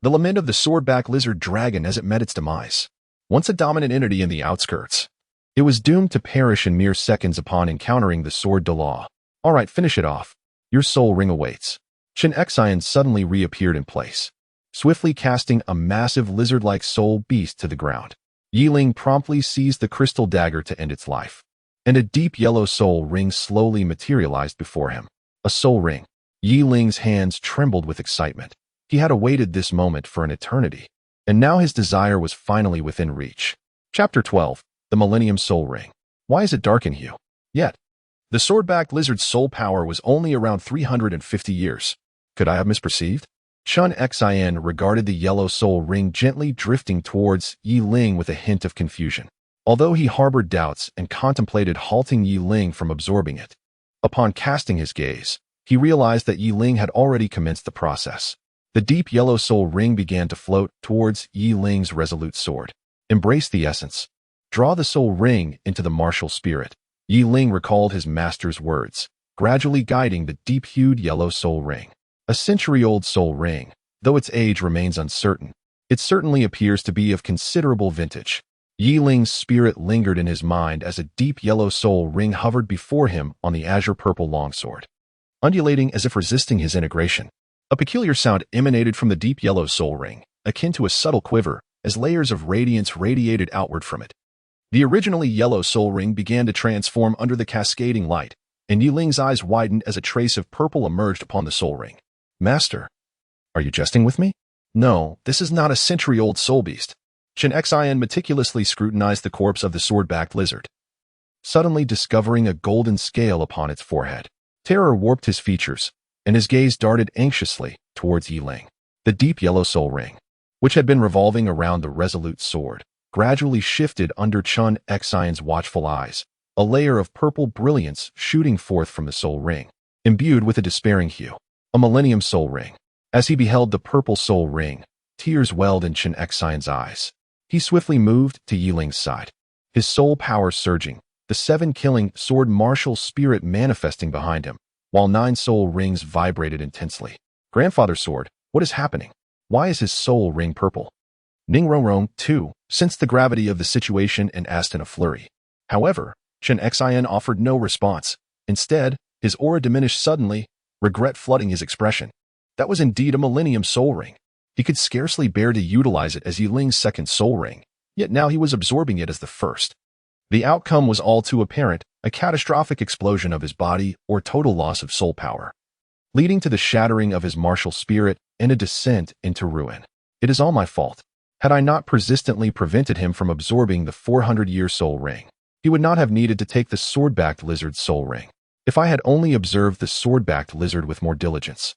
The lament of the swordback lizard dragon as it met its demise. Once a dominant entity in the outskirts, it was doomed to perish in mere seconds upon encountering the sword Douluo. All right, finish it off. Your soul ring awaits. Chun Xine suddenly reappeared in place, swiftly casting a massive lizard-like soul beast to the ground. Yi Ling promptly seized the crystal dagger to end its life, and a deep yellow soul ring slowly materialized before him. A soul ring. Yi Ling's hands trembled with excitement. He had awaited this moment for an eternity, and now his desire was finally within reach. Chapter 12. The Millennium Soul Ring. Why is it dark in hue? Yet, the swordback lizard's soul power was only around 350 years. Could I have misperceived? Chun Xine regarded the yellow soul ring gently drifting towards Yi Ling with a hint of confusion, although he harbored doubts and contemplated halting Yi Ling from absorbing it. Upon casting his gaze, he realized that Yi Ling had already commenced the process. The deep yellow soul ring began to float towards Yi Ling's resolute sword. Embrace the essence. Draw the soul ring into the martial spirit. Yi Ling recalled his master's words, gradually guiding the deep-hued yellow soul ring. A century-old soul ring, though its age remains uncertain. It certainly appears to be of considerable vintage. Yi Ling's spirit lingered in his mind as a deep yellow soul ring hovered before him on the azure-purple longsword, undulating as if resisting his integration. A peculiar sound emanated from the deep yellow soul ring, akin to a subtle quiver, as layers of radiance radiated outward from it. The originally yellow soul ring began to transform under the cascading light, and Yi Ling's eyes widened as a trace of purple emerged upon the soul ring. Master, are you jesting with me? No, this is not a century-old soul beast. Chun Xine meticulously scrutinized the corpse of the sword-backed lizard, suddenly discovering a golden scale upon its forehead. Terror warped his features, and his gaze darted anxiously towards Yi Ling. The deep yellow soul ring, which had been revolving around the resolute sword, gradually shifted under Chun Xine's watchful eyes, a layer of purple brilliance shooting forth from the soul ring, imbued with a despairing hue. A millennium soul ring. As he beheld the purple soul ring, tears welled in Chun Xine's eyes. He swiftly moved to Yi Ling's side, his soul power surging, the 7-killing sword martial spirit manifesting behind him, while 9 soul rings vibrated intensely. Grandfather Sword, what is happening? Why is his soul ring purple? Ning Rongrong, too, sensed the gravity of the situation and asked in a flurry. However, Chun Xine offered no response. Instead, his aura diminished suddenly, regret flooding his expression. That was indeed a millennium soul ring. He could scarcely bear to utilize it as Yi Ling's second soul ring, yet now he was absorbing it as the first. The outcome was all too apparent, a catastrophic explosion of his body or total loss of soul power, leading to the shattering of his martial spirit and a descent into ruin. It is all my fault. Had I not persistently prevented him from absorbing the 400-year soul ring, he would not have needed to take the sword-backed lizard's soul ring. If I had only observed the sword-backed lizard with more diligence,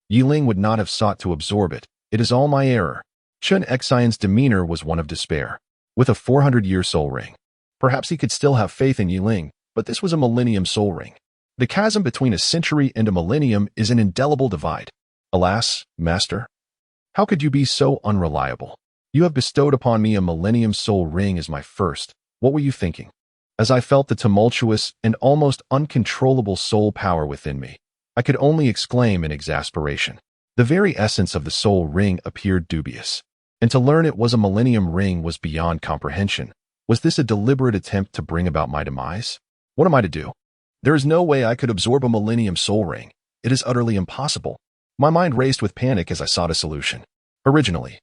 Yi Ling would not have sought to absorb it. It is all my error. Chun Xine's demeanor was one of despair. With a 400-year soul ring, perhaps he could still have faith in Yi Ling, but this was a millennium soul ring. The chasm between a century and a millennium is an indelible divide. Alas, Master, how could you be so unreliable? You have bestowed upon me a millennium soul ring as my first. What were you thinking? As I felt the tumultuous and almost uncontrollable soul power within me, I could only exclaim in exasperation. The very essence of the soul ring appeared dubious. And to learn it was a millennium ring was beyond comprehension. Was this a deliberate attempt to bring about my demise? What am I to do? There is no way I could absorb a millennium soul ring. It is utterly impossible. My mind raced with panic as I sought a solution. Originally,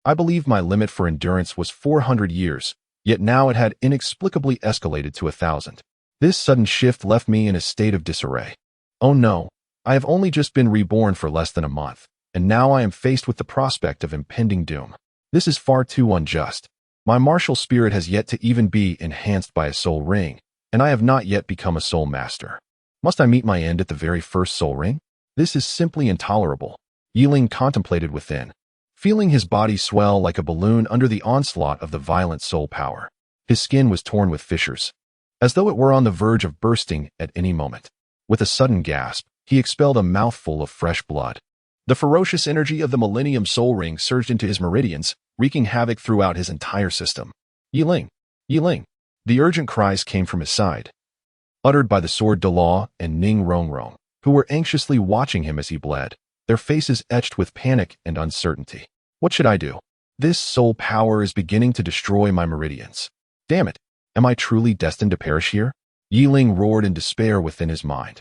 I believed my limit for endurance was 400 years, yet now it had inexplicably escalated to 1,000. This sudden shift left me in a state of disarray. Oh no, I have only just been reborn for less than a month, and now I am faced with the prospect of impending doom. This is far too unjust. My martial spirit has yet to even be enhanced by a soul ring, and I have not yet become a soul master. Must I meet my end at the very first soul ring? This is simply intolerable. Yiling contemplated within, feeling his body swell like a balloon under the onslaught of the violent soul power. His skin was torn with fissures, as though it were on the verge of bursting at any moment. With a sudden gasp, he expelled a mouthful of fresh blood. The ferocious energy of the Millennium Soul Ring surged into his meridians, wreaking havoc throughout his entire system. Yiling! Yiling! The urgent cries came from his side, uttered by the sword Douluo and Ning Rongrong, who were anxiously watching him as he bled, their faces etched with panic and uncertainty. What should I do? This soul power is beginning to destroy my meridians. Damn it! Am I truly destined to perish here? Yiling roared in despair within his mind,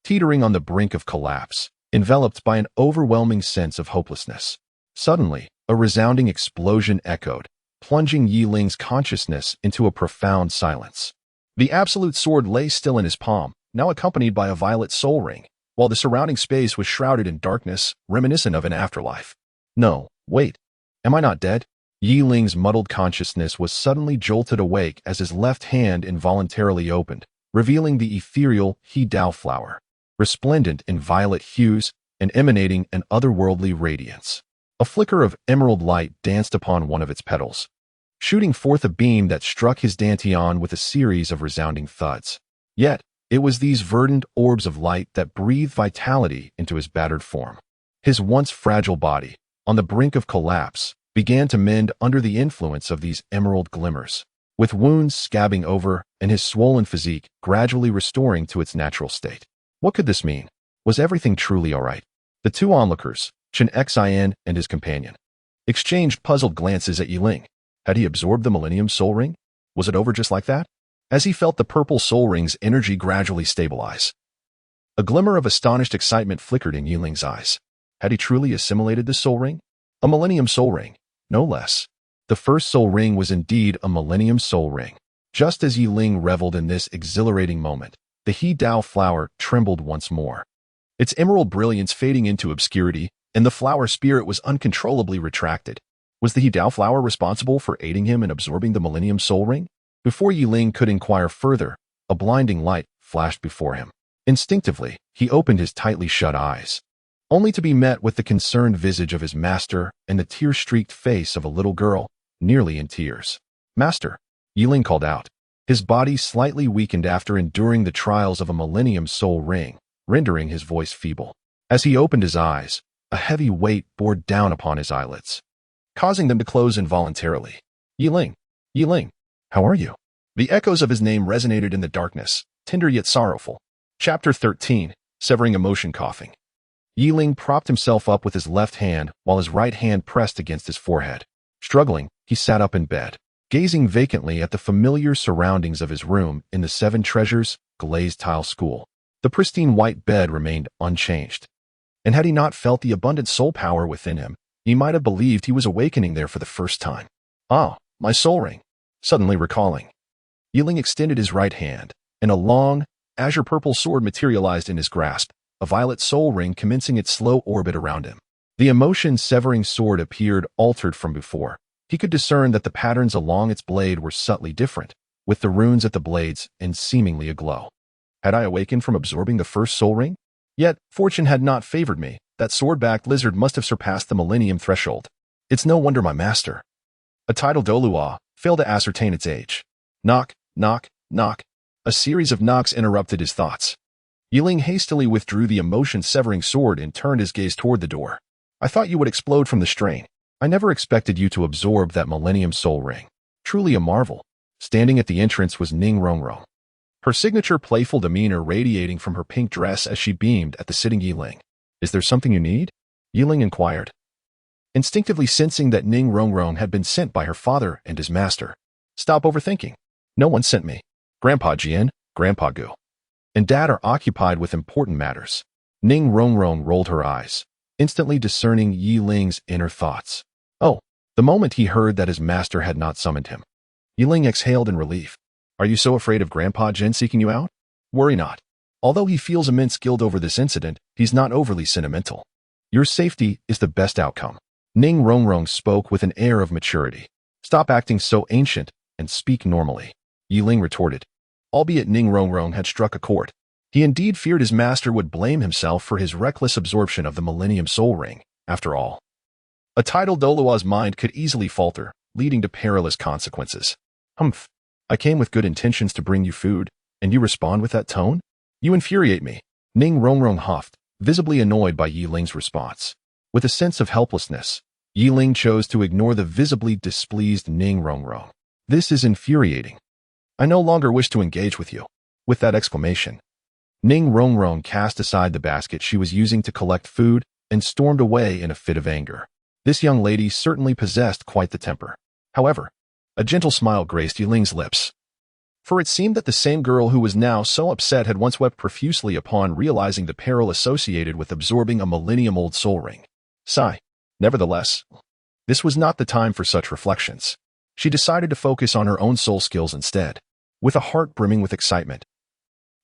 teetering on the brink of collapse, enveloped by an overwhelming sense of hopelessness. Suddenly, a resounding explosion echoed, plunging Yiling's consciousness into a profound silence. The absolute sword lay still in his palm, now accompanied by a violet soul ring, while the surrounding space was shrouded in darkness, reminiscent of an afterlife. No, wait. Am I not dead? Yiling's muddled consciousness was suddenly jolted awake as his left hand involuntarily opened, revealing the ethereal He Dao flower, resplendent in violet hues and emanating an otherworldly radiance. A flicker of emerald light danced upon one of its petals, shooting forth a beam that struck his dantian with a series of resounding thuds. Yet, it was these verdant orbs of light that breathed vitality into his battered form. His once fragile body, on the brink of collapse, began to mend under the influence of these emerald glimmers, with wounds scabbing over and his swollen physique gradually restoring to its natural state. What could this mean? Was everything truly all right? The two onlookers, Chen Xin and his companion, exchanged puzzled glances at Yiling. Had he absorbed the Millennium Soul Ring? Was it over just like that? As he felt the purple soul ring's energy gradually stabilize, a glimmer of astonished excitement flickered in Yiling's eyes. Had he truly assimilated the soul ring? A Millennium Soul Ring, no less. The first soul ring was indeed a Millennium Soul Ring. Just as Yiling reveled in this exhilarating moment, the He Dao flower trembled once more, its emerald brilliance fading into obscurity, and the flower spirit was uncontrollably retracted. Was the He Dao flower responsible for aiding him in absorbing the Millennium Soul Ring? Before Yiling could inquire further, a blinding light flashed before him. Instinctively, he opened his tightly shut eyes, only to be met with the concerned visage of his master and the tear-streaked face of a little girl, nearly in tears. "Master," Yiling called out, his body slightly weakened after enduring the trials of a Millennium Soul Ring, rendering his voice feeble. As he opened his eyes, a heavy weight bore down upon his eyelids, causing them to close involuntarily. "Yiling! Yiling! How are you?" The echoes of his name resonated in the darkness, tender yet sorrowful. Chapter 13, Severing Emotion Coughing. Yiling propped himself up with his left hand while his right hand pressed against his forehead. Struggling, he sat up in bed, gazing vacantly at the familiar surroundings of his room in the Seven Treasures glazed tile school. The pristine white bed remained unchanged, and had he not felt the abundant soul power within him, he might have believed he was awakening there for the first time. "Ah, my soul ring." Suddenly recalling, Yiling extended his right hand, and a long, azure-purple sword materialized in his grasp, a violet soul ring commencing its slow orbit around him. The emotion-severing sword appeared altered from before. He could discern that the patterns along its blade were subtly different, with the runes at the blades and seemingly aglow. Had I awakened from absorbing the first soul ring? Yet, fortune had not favored me. That sword-backed lizard must have surpassed the millennium threshold. It's no wonder my master, a titled Douluo, failed to ascertain its age. Knock, knock, knock. A series of knocks interrupted his thoughts. Yiling hastily withdrew the emotion-severing sword and turned his gaze toward the door. "I thought you would explode from the strain. I never expected you to absorb that Millennium Soul Ring. Truly a marvel." Standing at the entrance was Ning Rongrong, her signature playful demeanor radiating from her pink dress as she beamed at the sitting Yiling. "Is there something you need?" Yiling inquired, instinctively sensing that Ning Rongrong had been sent by her father and his master. Stop overthinking. No one sent me. Grandpa Jian, Grandpa Gu, and Dad are occupied with important matters. Ning Rongrong rolled her eyes, instantly discerning Yiling's inner thoughts. Oh, the moment he heard that his master had not summoned him. Yiling exhaled in relief. Are you so afraid of Grandpa Jian seeking you out? Worry not. Although he feels immense guilt over this incident, he's not overly sentimental. Your safety is the best outcome. Ning Rongrong spoke with an air of maturity. Stop acting so ancient and speak normally. Yiling retorted. Albeit Ning Rongrong had struck a chord. He indeed feared his master would blame himself for his reckless absorption of the Millennium Soul Ring, after all. A tidal Douluo's mind could easily falter, leading to perilous consequences. Humph. I came with good intentions to bring you food, and you respond with that tone? You infuriate me. Ning Rongrong huffed, visibly annoyed by Yiling's response. With a sense of helplessness, Yiling chose to ignore the visibly displeased Ning Rongrong. This is infuriating. I no longer wish to engage with you. With that exclamation, Ning Rongrong cast aside the basket she was using to collect food and stormed away in a fit of anger. This young lady certainly possessed quite the temper. However, a gentle smile graced Yiling's lips. For it seemed that the same girl who was now so upset had once wept profusely upon realizing the peril associated with absorbing a millennium-old soul ring. Sigh. Nevertheless, this was not the time for such reflections. She decided to focus on her own soul skills instead. With a heart brimming with excitement,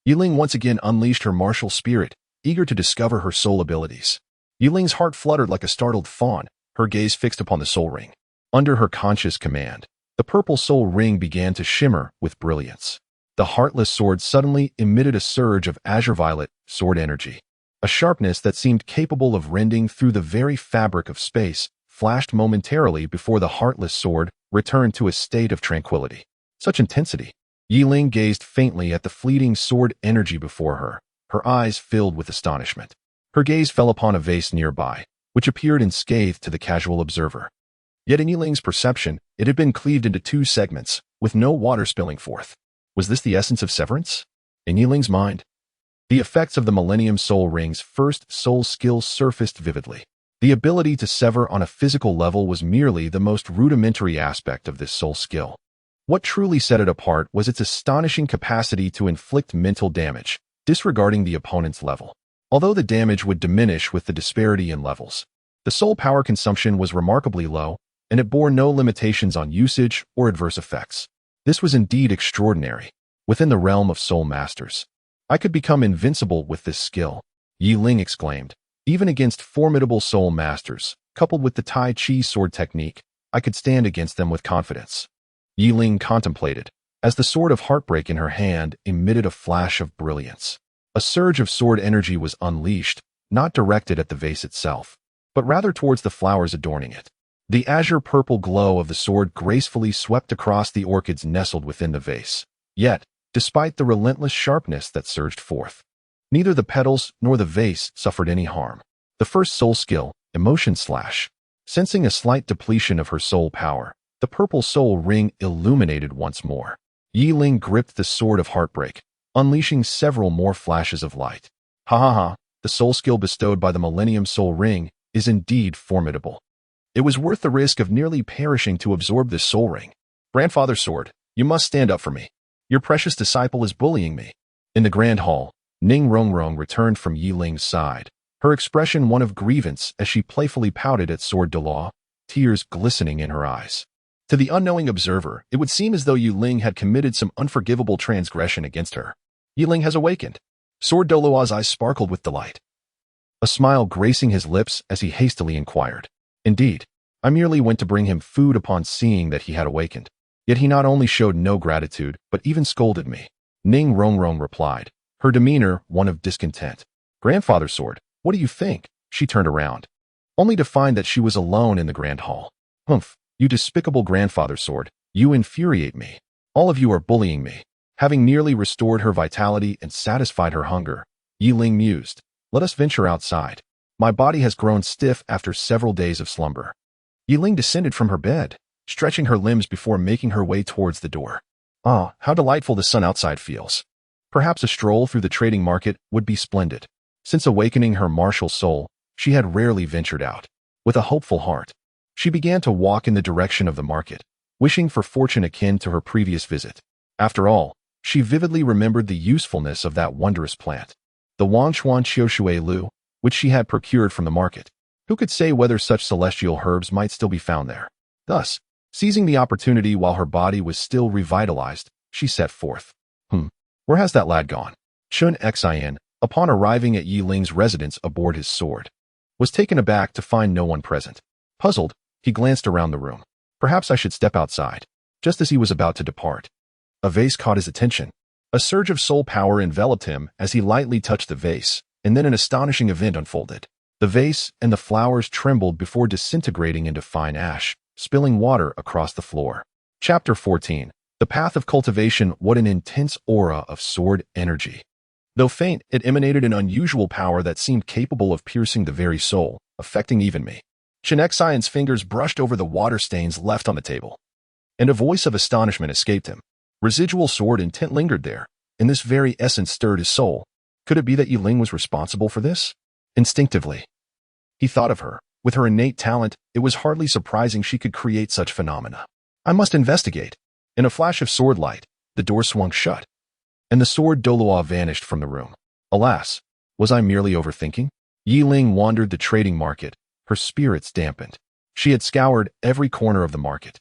Yiling once again unleashed her martial spirit, eager to discover her soul abilities. Yiling's heart fluttered like a startled fawn, her gaze fixed upon the soul ring. Under her conscious command, the purple soul ring began to shimmer with brilliance. The heartless sword suddenly emitted a surge of azure violet sword energy. A sharpness that seemed capable of rending through the very fabric of space flashed momentarily before the heartless sword returned to a state of tranquility. Such intensity. Yiling gazed faintly at the fleeting sword energy before her, her eyes filled with astonishment. Her gaze fell upon a vase nearby, which appeared unscathed to the casual observer. Yet in Yiling's perception, it had been cleaved into two segments, with no water spilling forth. Was this the essence of severance? In Yiling's mind, the effects of the Millennium Soul Ring's first soul skill surfaced vividly. The ability to sever on a physical level was merely the most rudimentary aspect of this soul skill. What truly set it apart was its astonishing capacity to inflict mental damage, disregarding the opponent's level. Although the damage would diminish with the disparity in levels, the soul power consumption was remarkably low, and it bore no limitations on usage or adverse effects. This was indeed extraordinary. Within the realm of soul masters, I could become invincible with this skill, Yiling exclaimed. Even against formidable soul masters, coupled with the Tai Chi sword technique, I could stand against them with confidence. Yiling contemplated, as the sword of heartbreak in her hand emitted a flash of brilliance. A surge of sword energy was unleashed, not directed at the vase itself, but rather towards the flowers adorning it. The azure purple glow of the sword gracefully swept across the orchids nestled within the vase. Yet, despite the relentless sharpness that surged forth, neither the petals nor the vase suffered any harm. The first soul skill, Emotion Slash. Sensing a slight depletion of her soul power, the purple soul ring illuminated once more. Yiling gripped the sword of heartbreak, unleashing several more flashes of light. Ha ha ha, the soul skill bestowed by the Millennium Soul Ring is indeed formidable. It was worth the risk of nearly perishing to absorb this soul ring. Grandfather Sword, you must stand up for me. Your precious disciple is bullying me. In the grand hall, Ning Rongrong returned from Yiling's side, her expression one of grievance as she playfully pouted at Sword Douluo, tears glistening in her eyes. To the unknowing observer, it would seem as though Yiling had committed some unforgivable transgression against her. Yiling has awakened. Sword Douluo's eyes sparkled with delight, a smile gracing his lips as he hastily inquired. Indeed, I merely went to bring him food upon seeing that he had awakened. Yet he not only showed no gratitude, but even scolded me. Ning Rongrong replied, her demeanor one of discontent. Grandfather Sword, what do you think? She turned around, only to find that she was alone in the grand hall. Humph, you despicable Grandfather Sword, you infuriate me. All of you are bullying me. Having nearly restored her vitality and satisfied her hunger, Yiling mused, let us venture outside. My body has grown stiff after several days of slumber. Yiling descended from her bed, stretching her limbs before making her way towards the door. Ah, how delightful the sun outside feels. Perhaps a stroll through the trading market would be splendid. Since awakening her martial soul, she had rarely ventured out. With a hopeful heart, she began to walk in the direction of the market, wishing for fortune akin to her previous visit. After all, she vividly remembered the usefulness of that wondrous plant, the Wanchuan Qiushui Lu, which she had procured from the market. Who could say whether such celestial herbs might still be found there? Thus, seizing the opportunity while her body was still revitalized, she set forth. Where has that lad gone? Chun Xian, upon arriving at Yi Ling's residence aboard his sword, was taken aback to find no one present. Puzzled, he glanced around the room. Perhaps I should step outside. Just as he was about to depart, a vase caught his attention. A surge of soul power enveloped him as he lightly touched the vase, and then an astonishing event unfolded. The vase and the flowers trembled before disintegrating into fine ash, spilling water across the floor. Chapter 14. The Path of Cultivation. What an intense aura of sword energy. Though faint, it emanated an unusual power that seemed capable of piercing the very soul, affecting even me. Chun Xian's fingers brushed over the water stains left on the table, and a voice of astonishment escaped him. Residual sword intent lingered there, and this very essence stirred his soul. Could it be that Yi Ling was responsible for this? Instinctively, he thought of her. With her innate talent, it was hardly surprising she could create such phenomena. I must investigate. In a flash of sword light, the door swung shut, and the sword Douluo vanished from the room. Alas, was I merely overthinking? Yi Ling wandered the trading market, her spirits dampened. She had scoured every corner of the market,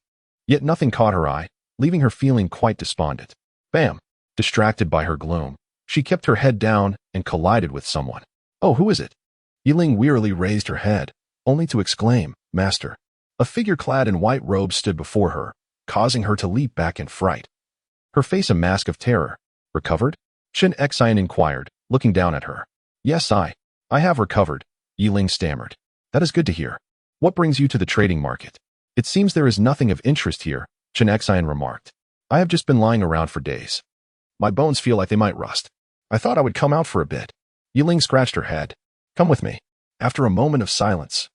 yet nothing caught her eye, leaving her feeling quite despondent. Bam! Distracted by her gloom, she kept her head down and collided with someone. Oh, who is it? Yi Ling wearily raised her head, only to exclaim, Master. A figure clad in white robes stood before her, causing her to leap back in fright. Her face a mask of terror. Recovered? Chun Xian inquired, looking down at her. Yes, I have recovered, Yi Ling stammered. That is good to hear. What brings you to the trading market? It seems there is nothing of interest here, Chun Xian remarked. I have just been lying around for days. My bones feel like they might rust. I thought I would come out for a bit. Yi Ling scratched her head. Come with me. After a moment of silence,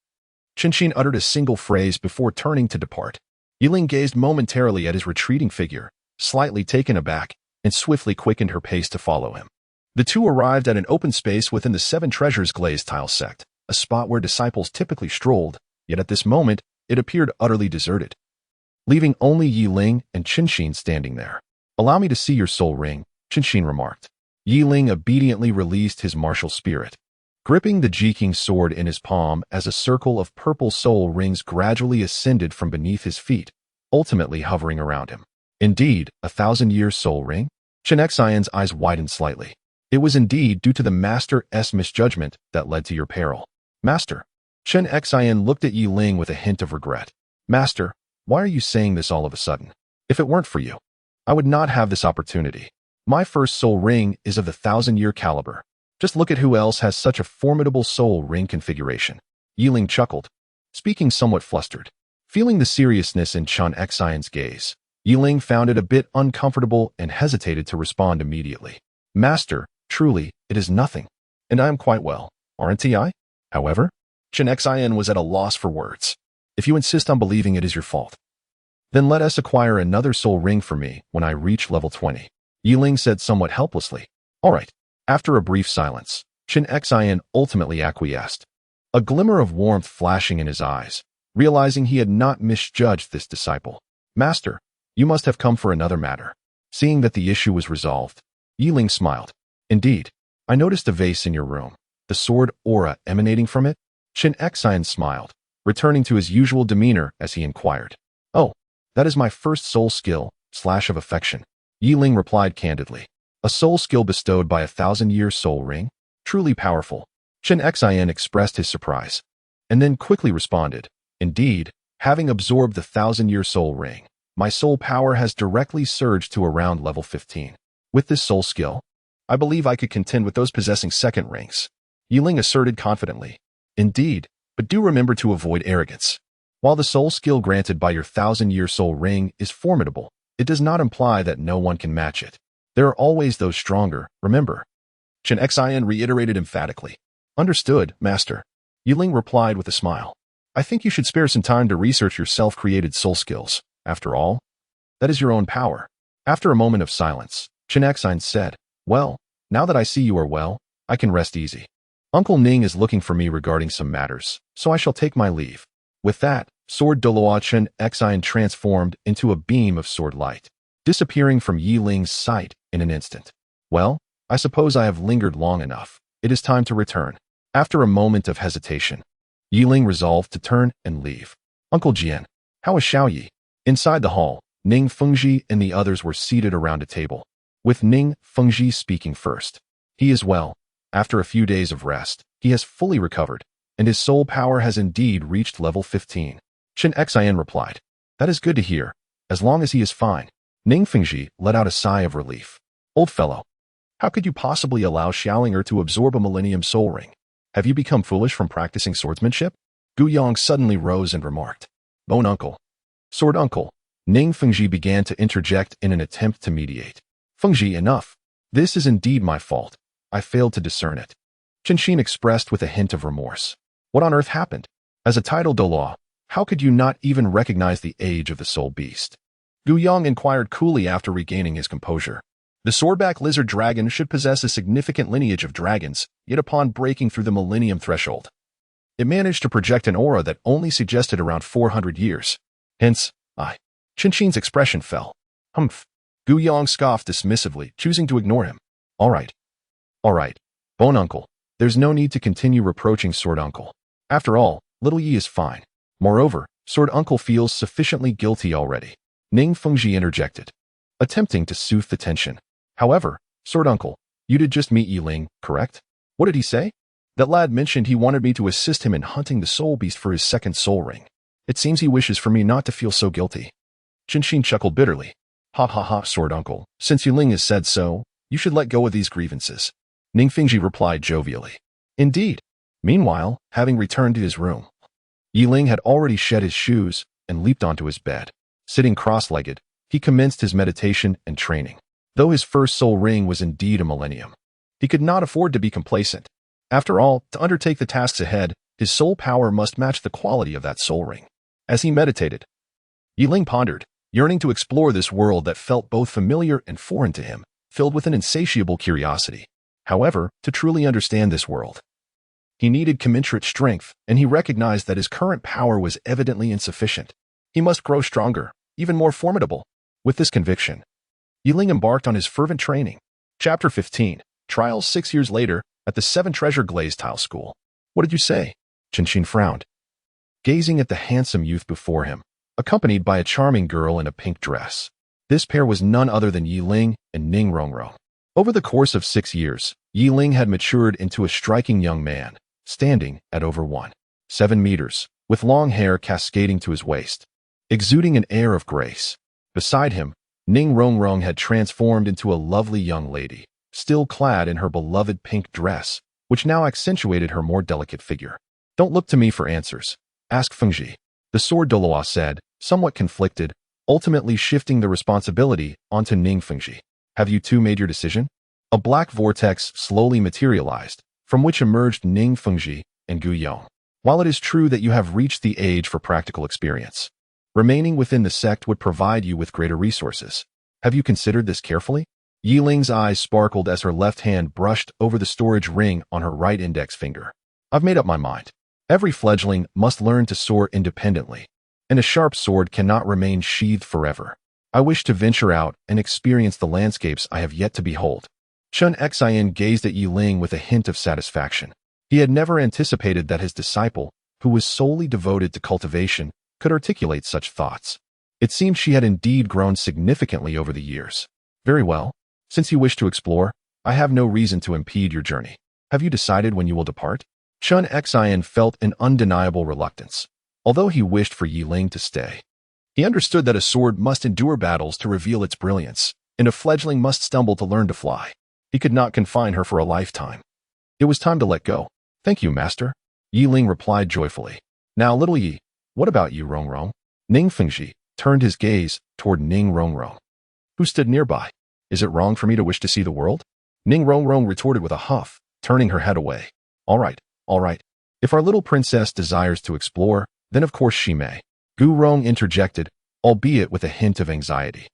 Chun uttered a single phrase before turning to depart. Yi Ling gazed momentarily at his retreating figure, slightly taken aback, and swiftly quickened her pace to follow him. The two arrived at an open space within the Seven Treasures glazed tile sect, a spot where disciples typically strolled, yet at this moment, it appeared utterly deserted, leaving only Yi Ling and Chun standing there. Allow me to see your soul ring, Chun remarked. Yi Ling obediently released his martial spirit, gripping the Ji-King sword in his palm as a circle of purple soul rings gradually ascended from beneath his feet, ultimately hovering around him. Indeed, 1,000-year soul ring? Chun Xian's eyes widened slightly. It was indeed due to the Master's misjudgment that led to your peril. Master. Chun Xian looked at Yi Ling with a hint of regret. Master, why are you saying this all of a sudden? If it weren't for you, I would not have this opportunity. My first soul ring is of the 1,000-year caliber. Just look at who else has such a formidable soul ring configuration. Yi Ling chuckled, speaking somewhat flustered. Feeling the seriousness in Chun Xian's gaze, Yi Ling found it a bit uncomfortable and hesitated to respond immediately. Master, truly, it is nothing, and I am quite well, aren't I? However, Chun Xian was at a loss for words. If you insist on believing it is your fault, then let us acquire another soul ring for me when I reach level 20. Yi Ling said somewhat helplessly. All right. After a brief silence, Chun Xian ultimately acquiesced, a glimmer of warmth flashing in his eyes, realizing he had not misjudged this disciple. Master, you must have come for another matter. Seeing that the issue was resolved, Yi Ling smiled. Indeed, I noticed a vase in your room, the sword aura emanating from it. Chun Xian smiled, returning to his usual demeanor as he inquired. Oh, that is my first soul skill, / of affection. Yi Ling replied candidly. A soul skill bestowed by 1,000-year soul ring? Truly powerful. Chun Xian expressed his surprise, and then quickly responded. Indeed, having absorbed the 1,000-year soul ring, my soul power has directly surged to around level 15. With this soul skill, I believe I could contend with those possessing second rings. Yi Ling asserted confidently. Indeed, but do remember to avoid arrogance. While the soul skill granted by your 1,000-year soul ring is formidable, it does not imply that no one can match it. There are always those stronger, remember. Chun Xian reiterated emphatically. Understood, Master. Yi Ling replied with a smile. I think you should spare some time to research your self-created soul skills. After all, that is your own power. After a moment of silence, Chun Xian said, Well, now that I see you are well, I can rest easy. Uncle Ning is looking for me regarding some matters, so I shall take my leave. With that, sword Douluo Chen Xian transformed into a beam of sword light, disappearing from Yi Ling's sight in an instant. Well, I suppose I have lingered long enough. It is time to return. After a moment of hesitation, Yi Ling resolved to turn and leave. Uncle Jian, how is Xiao Yi? Inside the hall, Ning Fengji and the others were seated around a table, with Ning Fengji speaking first. He is well. After a few days of rest, he has fully recovered, and his soul power has indeed reached level 15. Chen Xian replied. That is good to hear, as long as he is fine. Ning Fengji let out a sigh of relief. Old fellow, how could you possibly allow Xiaolinger to absorb a Millennium Soul Ring? Have you become foolish from practicing swordsmanship? Gu Yong suddenly rose and remarked. Bone uncle. Sword uncle. Ning Fengji began to interject in an attempt to mediate. Fengji, enough. This is indeed my fault. I failed to discern it. Qinshin expressed with a hint of remorse. What on earth happened? As a titled Douluo, how could you not even recognize the age of the soul beast? Gu Yong inquired coolly after regaining his composure. The swordback lizard dragon should possess a significant lineage of dragons, yet upon breaking through the millennium threshold, it managed to project an aura that only suggested around 400 years. Hence, Qinshin's expression fell. Humph. Gu Yong scoffed dismissively, choosing to ignore him. All right, Bone uncle. There's no need to continue reproaching Sword uncle. After all, little Yi is fine. Moreover, Sword uncle feels sufficiently guilty already. Ning Fengji interjected, attempting to soothe the tension. However, Sword uncle, you did just meet Yi Ling, correct? What did he say? That lad mentioned he wanted me to assist him in hunting the soul beast for his second soul ring. It seems he wishes for me not to feel so guilty. Qinshin chuckled bitterly. Ha ha ha, Sword uncle, since Yi Ling has said so, you should let go of these grievances. Ning Fengji replied jovially. Indeed. Meanwhile, having returned to his room, Yi Ling had already shed his shoes and leaped onto his bed. Sitting cross-legged, he commenced his meditation and training. Though his first soul ring was indeed a millennium, he could not afford to be complacent. After all, to undertake the tasks ahead, his soul power must match the quality of that soul ring. As he meditated, Yi Ling pondered, yearning to explore this world that felt both familiar and foreign to him, filled with an insatiable curiosity. However, to truly understand this world, he needed commensurate strength, and he recognized that his current power was evidently insufficient. He must grow stronger, even more formidable. With this conviction, Yi Ling embarked on his fervent training. Chapter 15. Trials 6 years later, at the Seven Treasure Glaze Tile School. What did you say? Qinshin frowned, gazing at the handsome youth before him, accompanied by a charming girl in a pink dress. This pair was none other than Yi Ling and Ning Rongrong. Over the course of 6 years, Yi Ling had matured into a striking young man, standing at over 1.7 meters, with long hair cascading to his waist, exuding an air of grace. Beside him, Ning Rongrong had transformed into a lovely young lady, still clad in her beloved pink dress, which now accentuated her more delicate figure. Don't look to me for answers. Ask Fengji. The sword Douluo said, somewhat conflicted, ultimately shifting the responsibility onto Ning Fengji. Have you two made your decision? A black vortex slowly materialized, from which emerged Ning Fengji and Gu Yong. While it is true that you have reached the age for practical experience, remaining within the sect would provide you with greater resources. Have you considered this carefully? Yi Ling's eyes sparkled as her left hand brushed over the storage ring on her right index finger. I've made up my mind. Every fledgling must learn to soar independently, and a sharp sword cannot remain sheathed forever. I wish to venture out and experience the landscapes I have yet to behold. Chen Xian gazed at Yi Ling with a hint of satisfaction. He had never anticipated that his disciple, who was solely devoted to cultivation, could articulate such thoughts. It seemed she had indeed grown significantly over the years. Very well. Since you wish to explore, I have no reason to impede your journey. Have you decided when you will depart? Chen Xian felt an undeniable reluctance, although he wished for Yi Ling to stay. He understood that a sword must endure battles to reveal its brilliance, and a fledgling must stumble to learn to fly. He could not confine her for a lifetime. It was time to let go. Thank you, master. Yi Ling replied joyfully. Now, little Yi, what about you, Rongrong? Ning Fengji turned his gaze toward Ning Rongrong, who stood nearby. Is it wrong for me to wish to see the world? Ning Rongrong retorted with a huff, turning her head away. All right. If our little princess desires to explore, then of course she may. Gu Rong interjected, albeit with a hint of anxiety.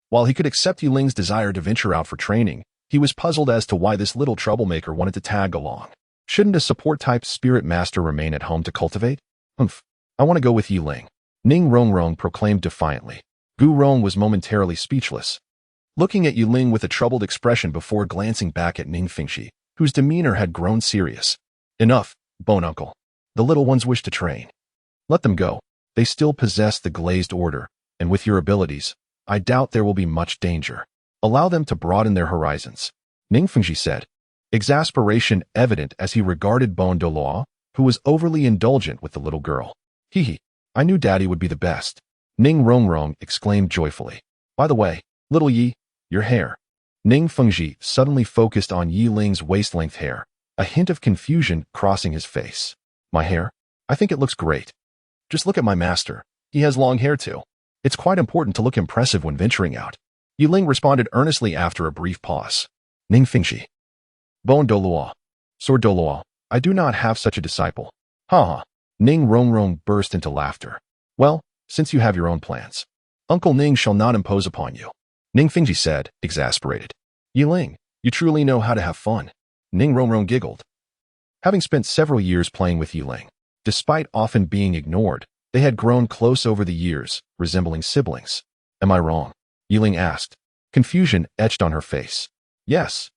While he could accept Yi Ling's desire to venture out for training, he was puzzled as to why this little troublemaker wanted to tag along. Shouldn't a support-type spirit master remain at home to cultivate? Humph. I want to go with Yi Ling, Ning Rongrong proclaimed defiantly. Gu Rong was momentarily speechless, looking at Yi Ling with a troubled expression before glancing back at Ning Fingxi, whose demeanor had grown serious. Enough, Bone Uncle. The little ones wish to train. Let them go. They still possess the glazed order, and with your abilities, I doubt there will be much danger. Allow them to broaden their horizons, Ning Fengji said, exasperation evident as he regarded Bone Douluo, who was overly indulgent with the little girl. Hee, I knew Daddy would be the best, Ning Rongrong exclaimed joyfully. By the way, little Yi, your hair. Ning Fengji suddenly focused on Yi Ling's waist-length hair, a hint of confusion crossing his face. My hair? I think it looks great. Just look at my master. He has long hair too. It's quite important to look impressive when venturing out. Yi Ling responded earnestly after a brief pause. Ning Fengji. Bone Douluo. Sword Douluo. I do not have such a disciple. Ha ha. Ning Rongrong burst into laughter. Well, since you have your own plans, Uncle Ning shall not impose upon you, Ning Fengji said, exasperated. Yi Ling, you truly know how to have fun. Ning Rongrong giggled. Having spent several years playing with Yi Ling, despite often being ignored, they had grown close over the years, resembling siblings. Am I wrong? Yi Ling asked. Confusion etched on her face. Yes,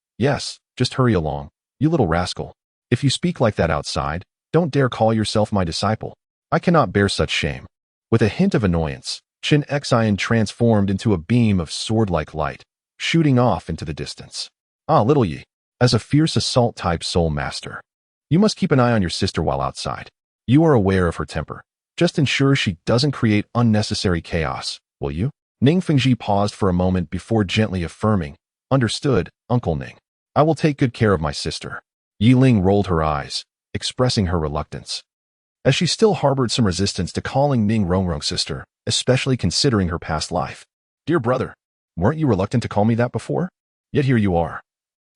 just hurry along, you little rascal. If you speak like that outside, don't dare call yourself my disciple. I cannot bear such shame. With a hint of annoyance, Qin Xian transformed into a beam of sword-like light, shooting off into the distance. Ah, little Yi, as a fierce assault-type soul master, you must keep an eye on your sister while outside. You are aware of her temper. Just ensure she doesn't create unnecessary chaos, will you? Ning Fengji paused for a moment before gently affirming, Understood, Uncle Ning. I will take good care of my sister. Yi Ling rolled her eyes, expressing her reluctance, as she still harbored some resistance to calling Ning Rongrong sister, especially considering her past life. Dear brother, weren't you reluctant to call me that before? Yet here you are,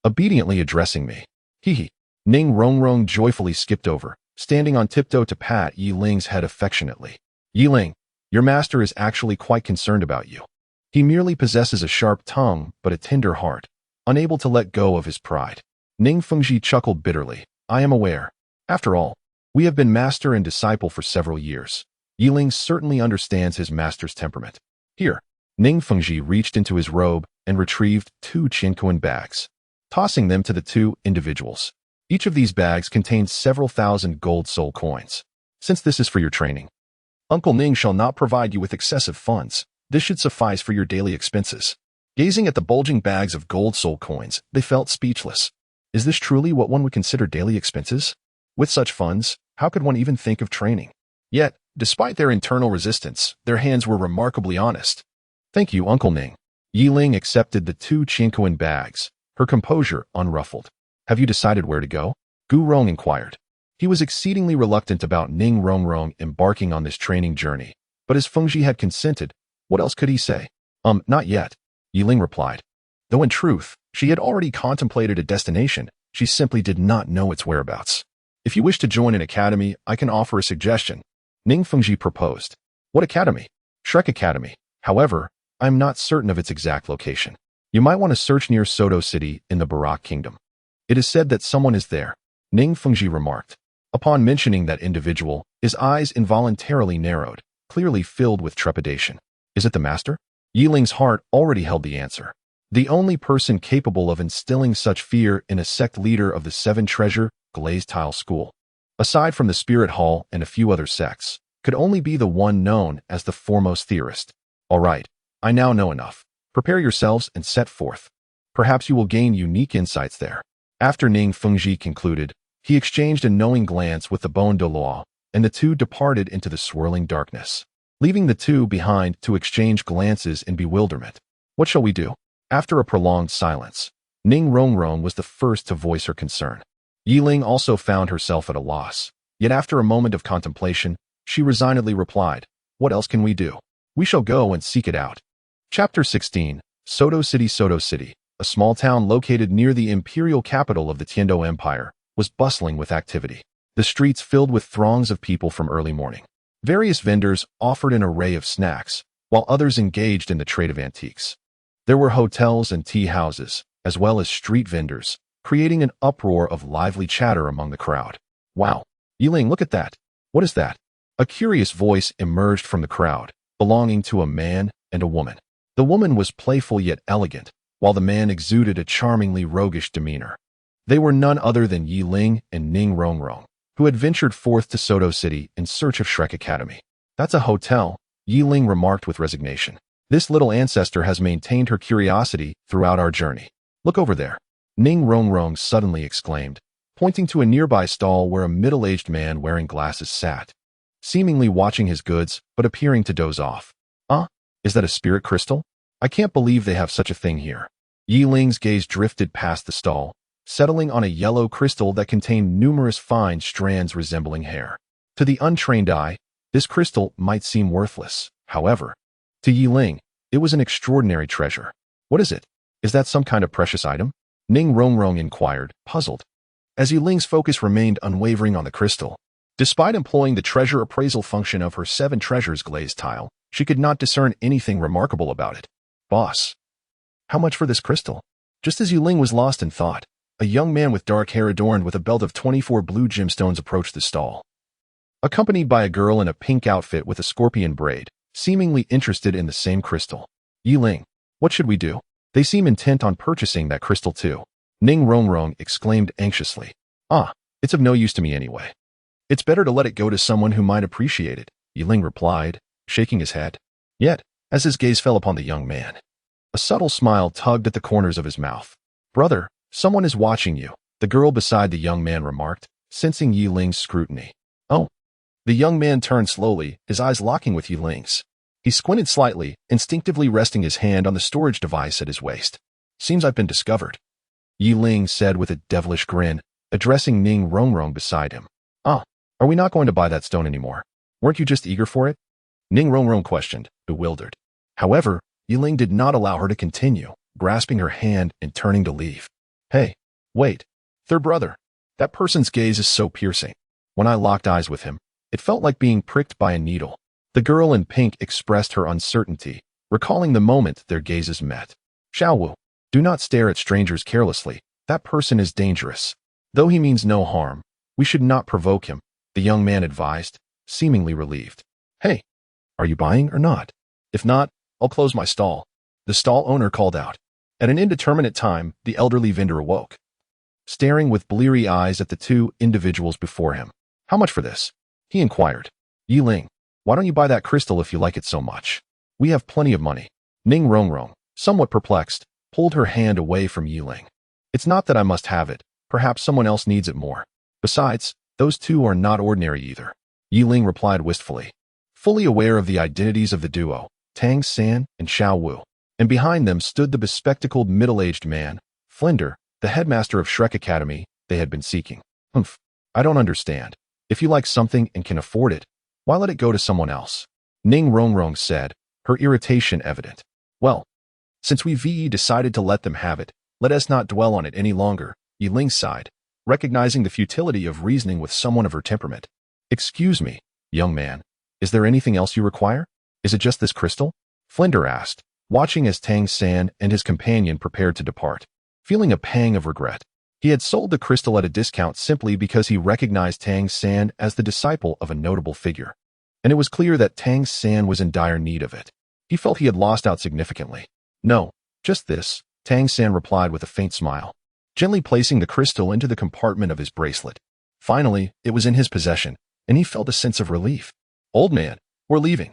obediently addressing me. Hee. Ning Rongrong joyfully skipped over, standing on tiptoe to pat Yi Ling's head affectionately. Yi Ling, your master is actually quite concerned about you. He merely possesses a sharp tongue but a tender heart, unable to let go of his pride. Ning Fengji chuckled bitterly. I am aware. After all, we have been master and disciple for several years. Yi Ling certainly understands his master's temperament. Here, Ning Fengji reached into his robe and retrieved 2 Qianquan bags, tossing them to the 2 individuals. Each of these bags contained several thousand gold soul coins. Since this is for your training, Uncle Ning shall not provide you with excessive funds. This should suffice for your daily expenses. Gazing at the bulging bags of gold soul coins, they felt speechless. Is this truly what one would consider daily expenses? With such funds, how could one even think of training? Yet, despite their internal resistance, their hands were remarkably honest. Thank you, Uncle Ning. Yi Ling accepted the 2 Qianquan bags, her composure unruffled. Have you decided where to go? Gu Rong inquired. He was exceedingly reluctant about Ning Rongrong embarking on this training journey, but as Fengji had consented, what else could he say? Not yet, Yi Ling replied. Though in truth, she had already contemplated a destination, she simply did not know its whereabouts. If you wish to join an academy, I can offer a suggestion, Ning Fengji proposed. What academy? Shrek Academy. However, I am not certain of its exact location. You might want to search near Soto City in the Barak Kingdom. It is said that someone is there, Ning Fengji remarked. Upon mentioning that individual, his eyes involuntarily narrowed, clearly filled with trepidation. Is it the master? Yi Ling's heart already held the answer. The only person capable of instilling such fear in a sect leader of the 7 Treasure Glazed Tile School, aside from the Spirit Hall and a few other sects, could only be the one known as the foremost theorist. All right, I now know enough. Prepare yourselves and set forth. Perhaps you will gain unique insights there. After Ning Fengji concluded, he exchanged a knowing glance with the Bone Douluo, and the 2 departed into the swirling darkness, leaving the 2 behind to exchange glances in bewilderment. What shall we do? After a prolonged silence, Ning Rongrong was the first to voice her concern. Yi Ling also found herself at a loss, yet after a moment of contemplation, she resignedly replied, What else can we do? We shall go and seek it out. Chapter 16, Soto City, a small town located near the imperial capital of the Tiando Empire, was bustling with activity. The streets filled with throngs of people from early morning. Various vendors offered an array of snacks, while others engaged in the trade of antiques. There were hotels and tea houses, as well as street vendors, creating an uproar of lively chatter among the crowd. Wow! Yiling, look at that! What is that? A curious voice emerged from the crowd, belonging to a man and a woman. The woman was playful yet elegant, while the man exuded a charmingly roguish demeanor. They were none other than Yiling and Ning Rongrong, who had ventured forth to Soto City in search of Shrek Academy. That's a hotel, Yiling remarked with resignation. This little ancestor has maintained her curiosity throughout our journey. Look over there. Ning Rongrong suddenly exclaimed, pointing to a nearby stall where a middle-aged man wearing glasses sat, seemingly watching his goods but appearing to doze off. Is that a spirit crystal? I can't believe they have such a thing here. Yiling's gaze drifted past the stall, settling on a yellow crystal that contained numerous fine strands resembling hair. To the untrained eye, this crystal might seem worthless. However, to Yiling, it was an extraordinary treasure. What is it? Is that some kind of precious item? Ning Rongrong inquired, puzzled. As Yiling's focus remained unwavering on the crystal, despite employing the treasure appraisal function of her 7 treasures glazed tile, she could not discern anything remarkable about it. Boss, how much for this crystal? Just as Yiling was lost in thought, a young man with dark hair adorned with a belt of 24 blue gemstones approached the stall, accompanied by a girl in a pink outfit with a scorpion braid, seemingly interested in the same crystal. Yiling, what should we do? They seem intent on purchasing that crystal too. Ning Rongrong exclaimed anxiously. It's of no use to me anyway. It's better to let it go to someone who might appreciate it, Yiling replied, shaking his head. Yet, as his gaze fell upon the young man, a subtle smile tugged at the corners of his mouth. Brother, someone is watching you, the girl beside the young man remarked, sensing Yiling's scrutiny. Oh. The young man turned slowly, his eyes locking with Yiling's. He squinted slightly, instinctively resting his hand on the storage device at his waist. Seems I've been discovered, Yiling said with a devilish grin, addressing Ning Rongrong beside him. Are we not going to buy that stone anymore? Weren't you just eager for it? Ning Rongrong questioned, bewildered. However, Yiling did not allow her to continue, grasping her hand and turning to leave. Hey, wait. Third brother. That person's gaze is so piercing. When I locked eyes with him, it felt like being pricked by a needle. The girl in pink expressed her uncertainty, recalling the moment their gazes met. Xiaowu, do not stare at strangers carelessly. That person is dangerous. Though he means no harm, we should not provoke him, the young man advised, seemingly relieved. Hey, are you buying or not? If not, I'll close my stall, the stall owner called out. At an indeterminate time, the elderly vendor awoke, staring with bleary eyes at the 2 individuals before him. How much for this? He inquired. Yiling, why don't you buy that crystal if you like it so much? We have plenty of money. Ning Rongrong, somewhat perplexed, pulled her hand away from Yiling. It's not that I must have it. Perhaps someone else needs it more. Besides, those 2 are not ordinary either. Yiling replied wistfully, fully aware of the identities of the duo, Tang San and Xiaowu, and behind them stood the bespectacled middle-aged man, Flinder, the headmaster of Shrek Academy they had been seeking. I don't understand. If you like something and can afford it, why let it go to someone else? Ning Rongrong said, her irritation evident. Well, since we decided to let them have it, let us not dwell on it any longer, Yiling sighed, recognizing the futility of reasoning with someone of her temperament. Excuse me, young man, is there anything else you require? Is it just this crystal? Flinder asked, watching as Tang San and his companion prepared to depart. Feeling a pang of regret, he had sold the crystal at a discount simply because he recognized Tang San as the disciple of a notable figure, and it was clear that Tang San was in dire need of it. He felt he had lost out significantly. No, just this, Tang San replied with a faint smile, gently placing the crystal into the compartment of his bracelet. Finally, it was in his possession, and he felt a sense of relief. Old man, we're leaving.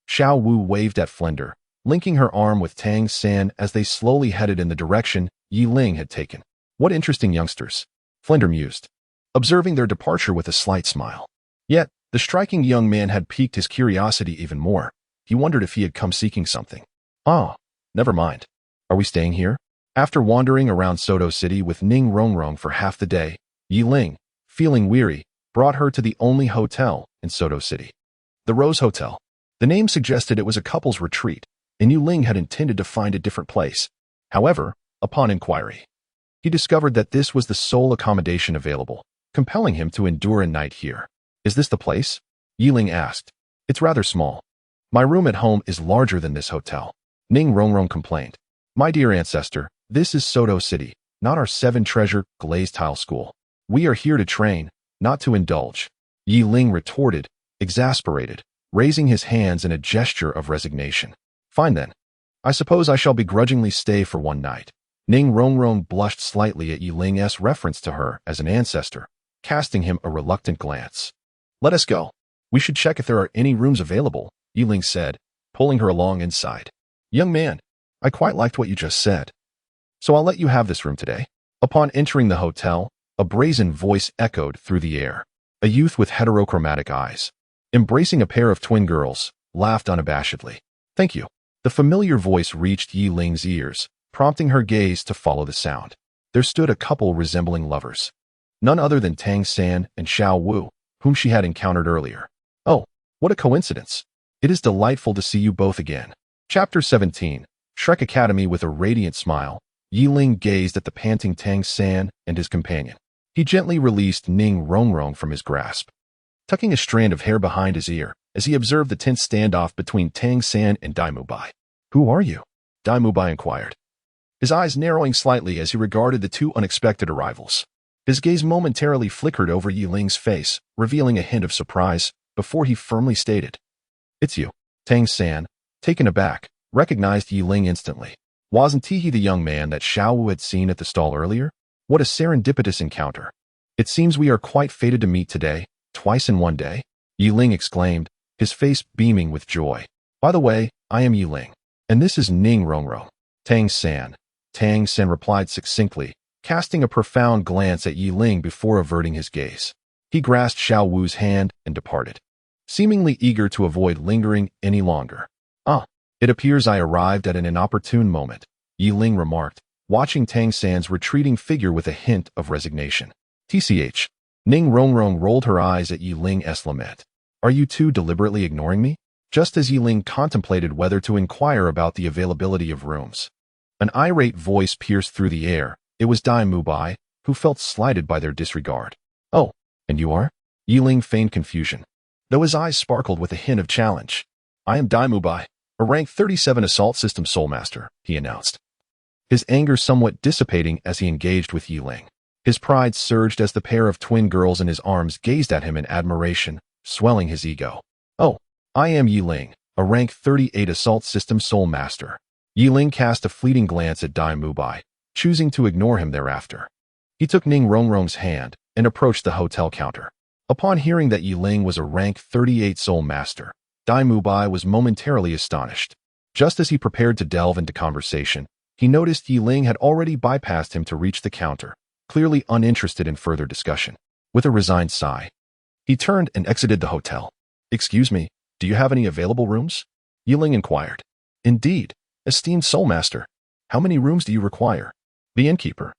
Xiaowu waved at Flinder, linking her arm with Tang San as they slowly headed in the direction Yiling had taken. What interesting youngsters, Flinder mused, observing their departure with a slight smile. Yet, the striking young man had piqued his curiosity even more. He wondered if he had come seeking something. Never mind. Are we staying here? After wandering around Soto City with Ning Rongrong for half the day, Yiling, feeling weary, brought her to the only hotel in Soto City. The Rose Hotel. The name suggested it was a couple's retreat, and Yiling had intended to find a different place. However, upon inquiry, he discovered that this was the sole accommodation available, compelling him to endure a night here. Is this the place? Yiling asked. It's rather small. My room at home is larger than this hotel, Ning Rongrong complained. My dear ancestor, this is Soto City. not our seven-treasure glazed tile school. We are here to train, not to indulge. Yi Ling retorted, exasperated, raising his hands in a gesture of resignation. Fine then. I suppose I shall begrudgingly stay for one night. Ning Rongrong blushed slightly at Yi Ling's reference to her as an ancestor, casting him a reluctant glance. Let us go. We should check if there are any rooms available, Yi Ling said, pulling her along inside. Young man, I quite liked what you just said. So I'll let you have this room today. Upon entering the hotel, a brazen voice echoed through the air. A youth with heterochromatic eyes, embracing a pair of twin girls, laughed unabashedly. Thank you. The familiar voice reached Yi Ling's ears, prompting her gaze to follow the sound. There stood a couple resembling lovers. None other than Tang San and Xiao Wu, whom she had encountered earlier. Oh, what a coincidence. It is delightful to see you both again. Chapter 17, Shrek Academy. With a radiant smile, Yi Ling gazed at the panting Tang San and his companion. He gently released Ning Rongrong from his grasp, tucking a strand of hair behind his ear as he observed the tense standoff between Tang San and Dai Mubai. Who are you? Dai Mubai inquired, his eyes narrowing slightly as he regarded the two unexpected arrivals. His gaze momentarily flickered over Yi Ling's face, revealing a hint of surprise, before he firmly stated, It's you. Tang San, taken aback, recognized Yi Ling instantly. Wasn't he the young man that Xiao Wu had seen at the stall earlier? What a serendipitous encounter. It seems we are quite fated to meet today, twice in one day, Yi Ling exclaimed, his face beaming with joy. By the way, I am Yi Ling, and this is Ning Rongrong. Tang San replied succinctly, casting a profound glance at Yi Ling before averting his gaze. He grasped Xiao Wu's hand and departed, seemingly eager to avoid lingering any longer. It appears I arrived at an inopportune moment, Yi Ling remarked, watching Tang San's retreating figure with a hint of resignation. TCH. Ning Rongrong rolled her eyes at Yi Ling's lament. Are you two deliberately ignoring me? Just as Yi Ling contemplated whether to inquire about the availability of rooms, an irate voice pierced through the air. It was Dai Mubai, who felt slighted by their disregard. Oh, and you are? Yi Ling feigned confusion, though his eyes sparkled with a hint of challenge. I am Dai Mubai, a rank 37 Assault System Soulmaster, he announced, his anger somewhat dissipating as he engaged with Yi Ling. His pride surged as the pair of twin girls in his arms gazed at him in admiration, swelling his ego. Oh, I am Yi Ling, a rank 38 Assault System Soulmaster. Yi Ling cast a fleeting glance at Dai Mubai, choosing to ignore him thereafter. He took Ning Rongrong's hand and approached the hotel counter. Upon hearing that Yi Ling was a rank 38 Soulmaster, Dai Mubai was momentarily astonished. Just as he prepared to delve into conversation, he noticed Yi Ling had already bypassed him to reach the counter, clearly uninterested in further discussion. With a resigned sigh, he turned and exited the hotel. Excuse me, do you have any available rooms? Yi Ling inquired. Indeed, esteemed Soulmaster. How many rooms do you require? The innkeeper,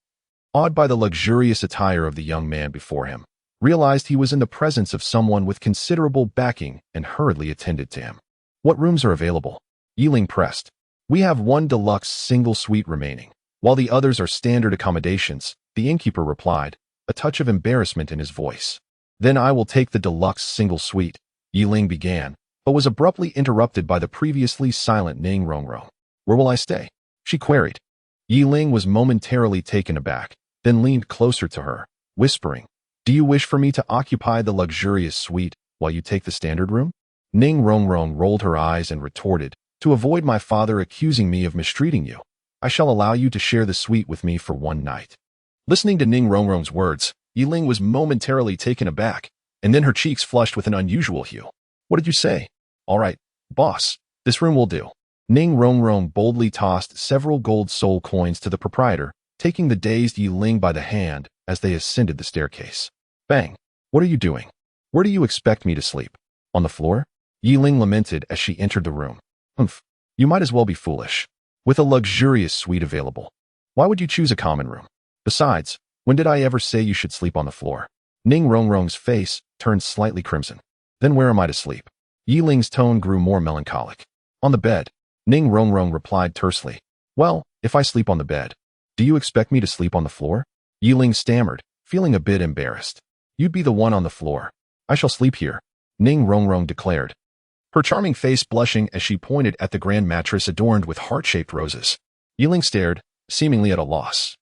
awed by the luxurious attire of the young man before him, realized he was in the presence of someone with considerable backing and hurriedly attended to him. What rooms are available? Yi Ling pressed. We have one deluxe single suite remaining, while the others are standard accommodations, the innkeeper replied, a touch of embarrassment in his voice. Then I will take the deluxe single suite, Yi Ling began, but was abruptly interrupted by the previously silent Ning Rongrong. Where will I stay? She queried. Yi Ling was momentarily taken aback, then leaned closer to her, whispering, Do you wish for me to occupy the luxurious suite while you take the standard room? Ning Rongrong rolled her eyes and retorted, To avoid my father accusing me of mistreating you, I shall allow you to share the suite with me for one night. Listening to Ning Rongrong's words, Yi Ling was momentarily taken aback, and then her cheeks flushed with an unusual hue. What did you say? All right, boss, this room will do. Ning Rongrong boldly tossed several gold soul coins to the proprietor, taking the dazed Yi Ling by the hand as they ascended the staircase. Bang! What are you doing? Where do you expect me to sleep? On the floor? Yi Ling lamented as she entered the room. Humph, you might as well be foolish. With a luxurious suite available, why would you choose a common room? Besides, when did I ever say you should sleep on the floor? Ning Rongrong's face turned slightly crimson. Then where am I to sleep? Yi Ling's tone grew more melancholic. On the bed, Ning Rongrong replied tersely. Well, if I sleep on the bed, do you expect me to sleep on the floor? Yi Ling stammered, feeling a bit embarrassed. You'd be the one on the floor. I shall sleep here, Ning Rongrong declared, her charming face blushing as she pointed at the grand mattress adorned with heart-shaped roses. Yi Ling stared, seemingly at a loss.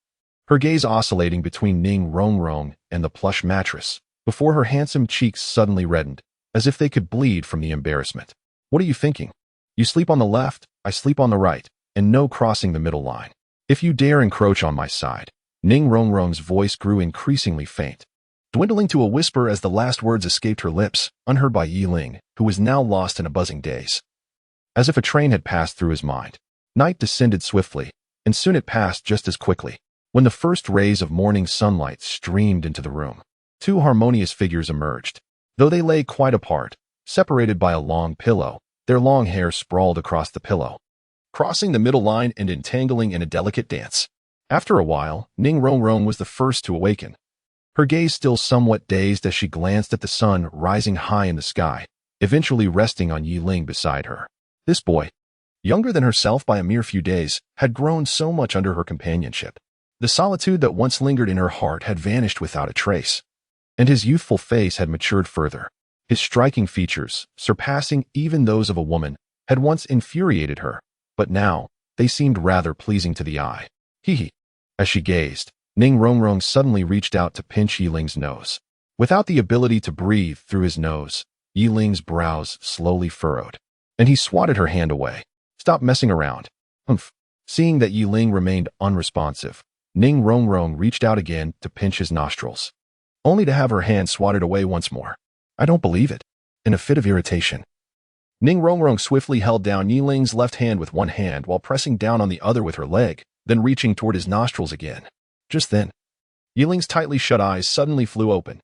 her gaze oscillating between Ning Rongrong and the plush mattress, before her handsome cheeks suddenly reddened, as if they could bleed from the embarrassment. What are you thinking? You sleep on the left, I sleep on the right, and no crossing the middle line. If you dare encroach on my side. Ning Rongrong's voice grew increasingly faint, dwindling to a whisper as the last words escaped her lips, unheard by Yi Ling, who was now lost in a buzzing daze. As if a train had passed through his mind. Night descended swiftly, and soon it passed just as quickly. When the first rays of morning sunlight streamed into the room, two harmonious figures emerged. Though they lay quite apart, separated by a long pillow, their long hair sprawled across the pillow, crossing the middle line and entangling in a delicate dance. After a while, Ning Rongrong was the first to awaken, her gaze still somewhat dazed as she glanced at the sun rising high in the sky, eventually resting on Yi Ling beside her. This boy, younger than herself by a mere few days, had grown so much under her companionship. The solitude that once lingered in her heart had vanished without a trace, and his youthful face had matured further. His striking features, surpassing even those of a woman, had once infuriated her, but now they seemed rather pleasing to the eye. Hee. As she gazed, Ning Rongrong suddenly reached out to pinch Yi Ling's nose. Without the ability to breathe through his nose, Yi Ling's brows slowly furrowed, and he swatted her hand away. Stop messing around. Humph. Seeing that Yi Ling remained unresponsive, Ning Rongrong reached out again to pinch his nostrils, only to have her hand swatted away once more. I don't believe it. In a fit of irritation, Ning Rongrong swiftly held down Yi Ling's left hand with one hand while pressing down on the other with her leg, then reaching toward his nostrils again. Just then, Yi Ling's tightly shut eyes suddenly flew open.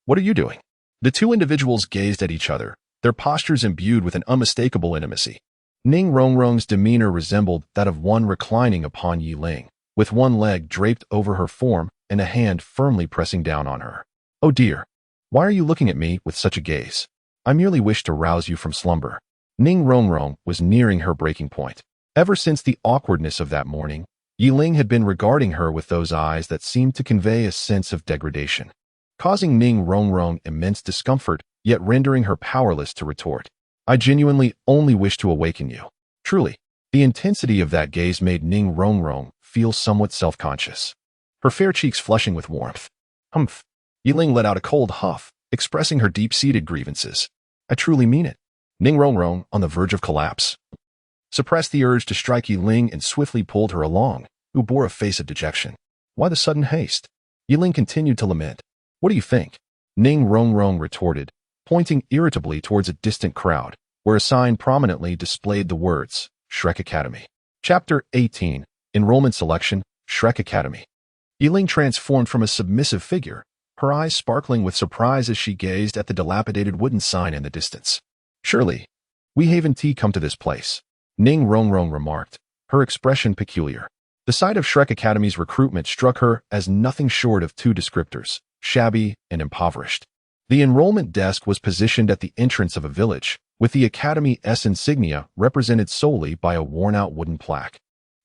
What are you doing? The two individuals gazed at each other, their postures imbued with an unmistakable intimacy. Ning Rongrong's demeanor resembled that of one reclining upon Yi Ling, with one leg draped over her form and a hand firmly pressing down on her. Oh dear, why are you looking at me with such a gaze? I merely wish to rouse you from slumber. Ning Rongrong was nearing her breaking point. Ever since the awkwardness of that morning, Yi Ling had been regarding her with those eyes that seemed to convey a sense of degradation, causing Ning Rongrong immense discomfort, yet rendering her powerless to retort. I genuinely only wish to awaken you. Truly, the intensity of that gaze made Ning Rongrong feel somewhat self-conscious, her fair cheeks flushing with warmth. Humph. Yi Ling let out a cold huff, expressing her deep-seated grievances. I truly mean it. Ning Rongrong, on the verge of collapse, suppressed the urge to strike Yi Ling and swiftly pulled her along, who bore a face of dejection. Why the sudden haste? Yi Ling continued to lament. What do you think? Ning Rongrong retorted, pointing irritably towards a distant crowd, where a sign prominently displayed the words, Shrek Academy. Chapter 18, Enrollment Selection, Shrek Academy. Yi Ling transformed from a submissive figure, her eyes sparkling with surprise as she gazed at the dilapidated wooden sign in the distance. Surely, we haven't come to this place, Ning Rongrong remarked, her expression peculiar. The sight of Shrek Academy's recruitment struck her as nothing short of two descriptors, shabby and impoverished. The enrollment desk was positioned at the entrance of a village, with the Academy's insignia represented solely by a worn-out wooden plaque.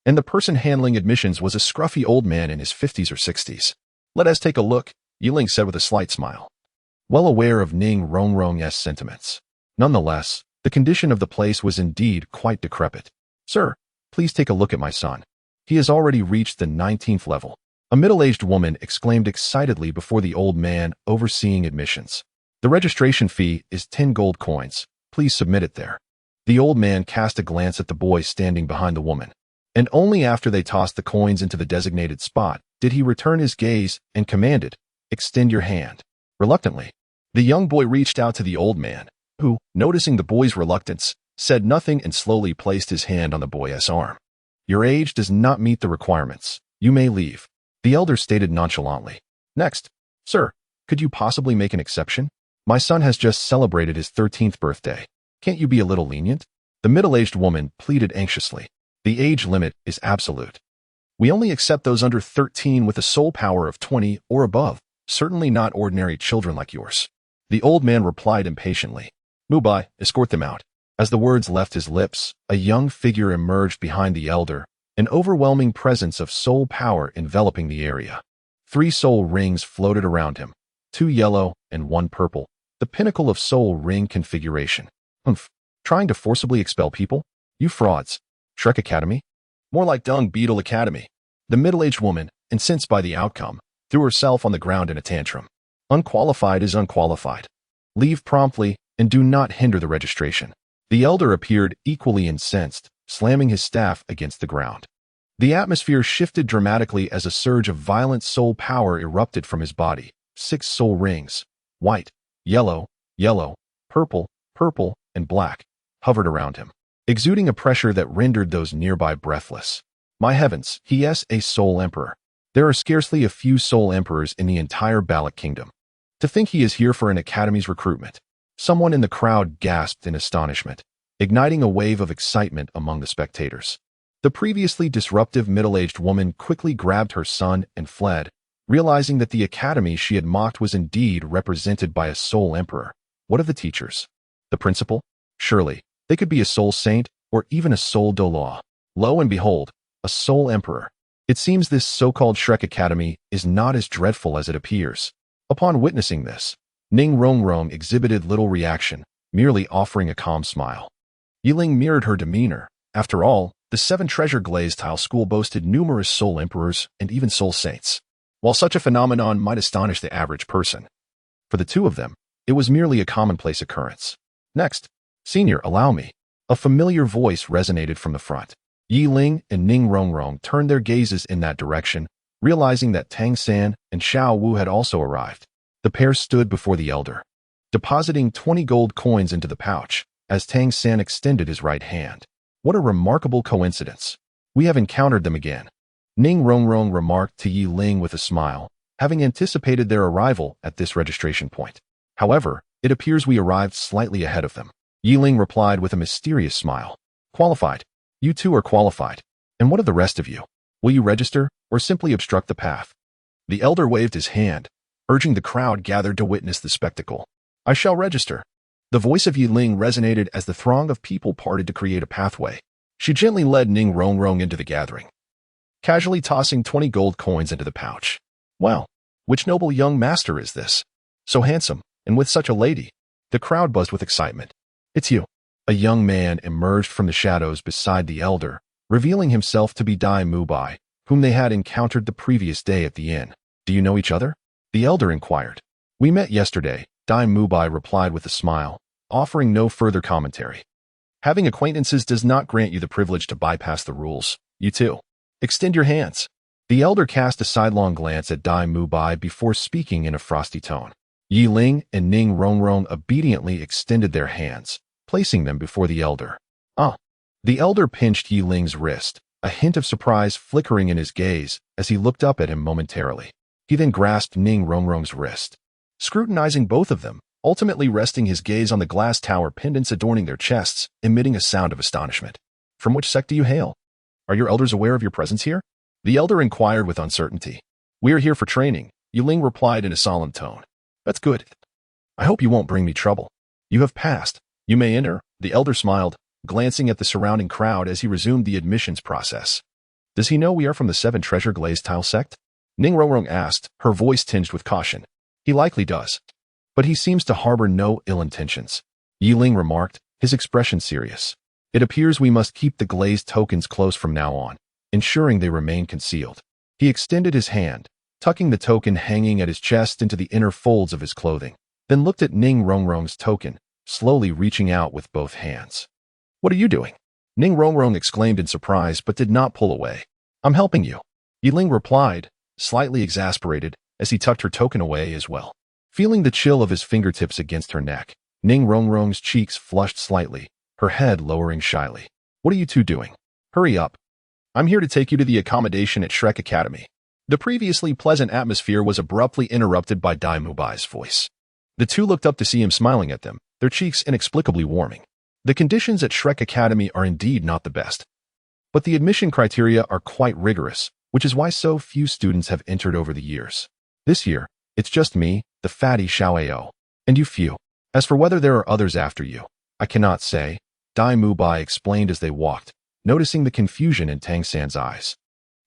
And the person handling admissions was a scruffy old man in his 50s or 60s. Let us take a look, Yi Ling said with a slight smile, well aware of Ning Rongrong's sentiments. Nonetheless, the condition of the place was indeed quite decrepit. Sir, please take a look at my son. He has already reached the 19th level. A middle-aged woman exclaimed excitedly before the old man overseeing admissions. The registration fee is 10 gold coins. Please submit it there. The old man cast a glance at the boy standing behind the woman, and only after they tossed the coins into the designated spot did he return his gaze and commanded, extend your hand. Reluctantly, the young boy reached out to the old man, who, noticing the boy's reluctance, said nothing and slowly placed his hand on the boy's arm. Your age does not meet the requirements. You may leave, the elder stated nonchalantly. Next, sir, could you possibly make an exception? My son has just celebrated his 13th birthday. Can't you be a little lenient? The middle-aged woman pleaded anxiously. The age limit is absolute. We only accept those under 13 with a soul power of 20 or above, certainly not ordinary children like yours. The old man replied impatiently. Mubai, escort them out. As the words left his lips, a young figure emerged behind the elder, an overwhelming presence of soul power enveloping the area. 3 soul rings floated around him, 2 yellow and 1 purple, the pinnacle of soul ring configuration. Humph, trying to forcibly expel people? You frauds. Shrek Academy? More like Dung Beetle Academy. The middle-aged woman, incensed by the outcome, threw herself on the ground in a tantrum. Unqualified is unqualified. Leave promptly and do not hinder the registration. The elder appeared equally incensed, slamming his staff against the ground. The atmosphere shifted dramatically as a surge of violent soul power erupted from his body. 6 soul rings, white, yellow, yellow, purple, purple, and black, hovered around him, exuding a pressure that rendered those nearby breathless. My heavens, he is a soul emperor. There are scarcely a few soul emperors in the entire Balak kingdom. To think he is here for an academy's recruitment. Someone in the crowd gasped in astonishment, igniting a wave of excitement among the spectators. The previously disruptive middle-aged woman quickly grabbed her son and fled, realizing that the academy she had mocked was indeed represented by a soul emperor. What of the teachers? The principal? Surely, they could be a soul saint or even a soul Douluo. Lo and behold, a soul emperor. It seems this so-called Shrek Academy is not as dreadful as it appears. Upon witnessing this, Ning Rongrong exhibited little reaction, merely offering a calm smile. Yiling mirrored her demeanor. After all, the 7 Treasure Glazed Tile School boasted numerous soul emperors and even soul saints. While such a phenomenon might astonish the average person, for the two of them, it was merely a commonplace occurrence. Next, senior, allow me. A familiar voice resonated from the front. Yiling and Ning Rongrong turned their gazes in that direction, realizing that Tang San and Xiao Wu had also arrived. The pair stood before the elder, depositing 20 gold coins into the pouch, as Tang San extended his right hand. What a remarkable coincidence. We have encountered them again. Ning Rongrong remarked to Yi Ling with a smile, having anticipated their arrival at this registration point. However, it appears we arrived slightly ahead of them. Yi Ling replied with a mysterious smile. Qualified. You two are qualified. And what of the rest of you? Will you register, or simply obstruct the path? The elder waved his hand, urging the crowd gathered to witness the spectacle. I shall register. The voice of Yi Ling resonated as the throng of people parted to create a pathway. She gently led Ning Rongrong into the gathering, casually tossing 20 gold coins into the pouch. Well, which noble young master is this? So handsome, and with such a lady. The crowd buzzed with excitement. It's you. A young man emerged from the shadows beside the elder, revealing himself to be Dai Mubai, whom they had encountered the previous day at the inn. Do you know each other? The elder inquired. We met yesterday, Dai Mubai replied with a smile, offering no further commentary. Having acquaintances does not grant you the privilege to bypass the rules. You too. Extend your hands. The elder cast a sidelong glance at Dai Mubai before speaking in a frosty tone. Yi Ling and Ning Rongrong obediently extended their hands, placing them before the elder. Ah. The elder pinched Yi Ling's wrist, a hint of surprise flickering in his gaze as he looked up at him momentarily. He then grasped Ning Rongrong's wrist, scrutinizing both of them, ultimately resting his gaze on the glass tower pendants adorning their chests, emitting a sound of astonishment. From which sect do you hail? Are your elders aware of your presence here? The elder inquired with uncertainty. We are here for training, Yi Ling replied in a solemn tone. That's good. I hope you won't bring me trouble. You have passed. You may enter, the elder smiled, glancing at the surrounding crowd as he resumed the admissions process. Does he know we are from the 7 Treasure Glazed Tile sect? Ning Rongrong asked, her voice tinged with caution. He likely does. But he seems to harbor no ill intentions. Yi Ling remarked, his expression serious. It appears we must keep the glazed tokens close from now on, ensuring they remain concealed. He extended his hand, tucking the token hanging at his chest into the inner folds of his clothing, then looked at Ning Rongrong's token, slowly reaching out with both hands. What are you doing? Ning Rongrong exclaimed in surprise but did not pull away. I'm helping you. Yi Ling replied, slightly exasperated, as he tucked her token away as well. Feeling the chill of his fingertips against her neck, Ning Rongrong's cheeks flushed slightly, her head lowering shyly. What are you two doing? Hurry up. I'm here to take you to the accommodation at Shrek Academy. The previously pleasant atmosphere was abruptly interrupted by Dai Mubai's voice. The two looked up to see him smiling at them, their cheeks inexplicably warming. The conditions at Shrek Academy are indeed not the best, but the admission criteria are quite rigorous, which is why so few students have entered over the years. This year, it's just me, the fatty Xiao, and you few. As for whether there are others after you, I cannot say, Dai Mubai explained as they walked, noticing the confusion in Tang San's eyes.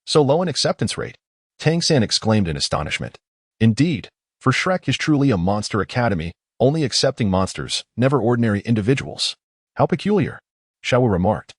So low an acceptance rate? Tang San exclaimed in astonishment. Indeed, for Shrek is truly a monster academy, only accepting monsters, never ordinary individuals. How peculiar, Xiao remarked.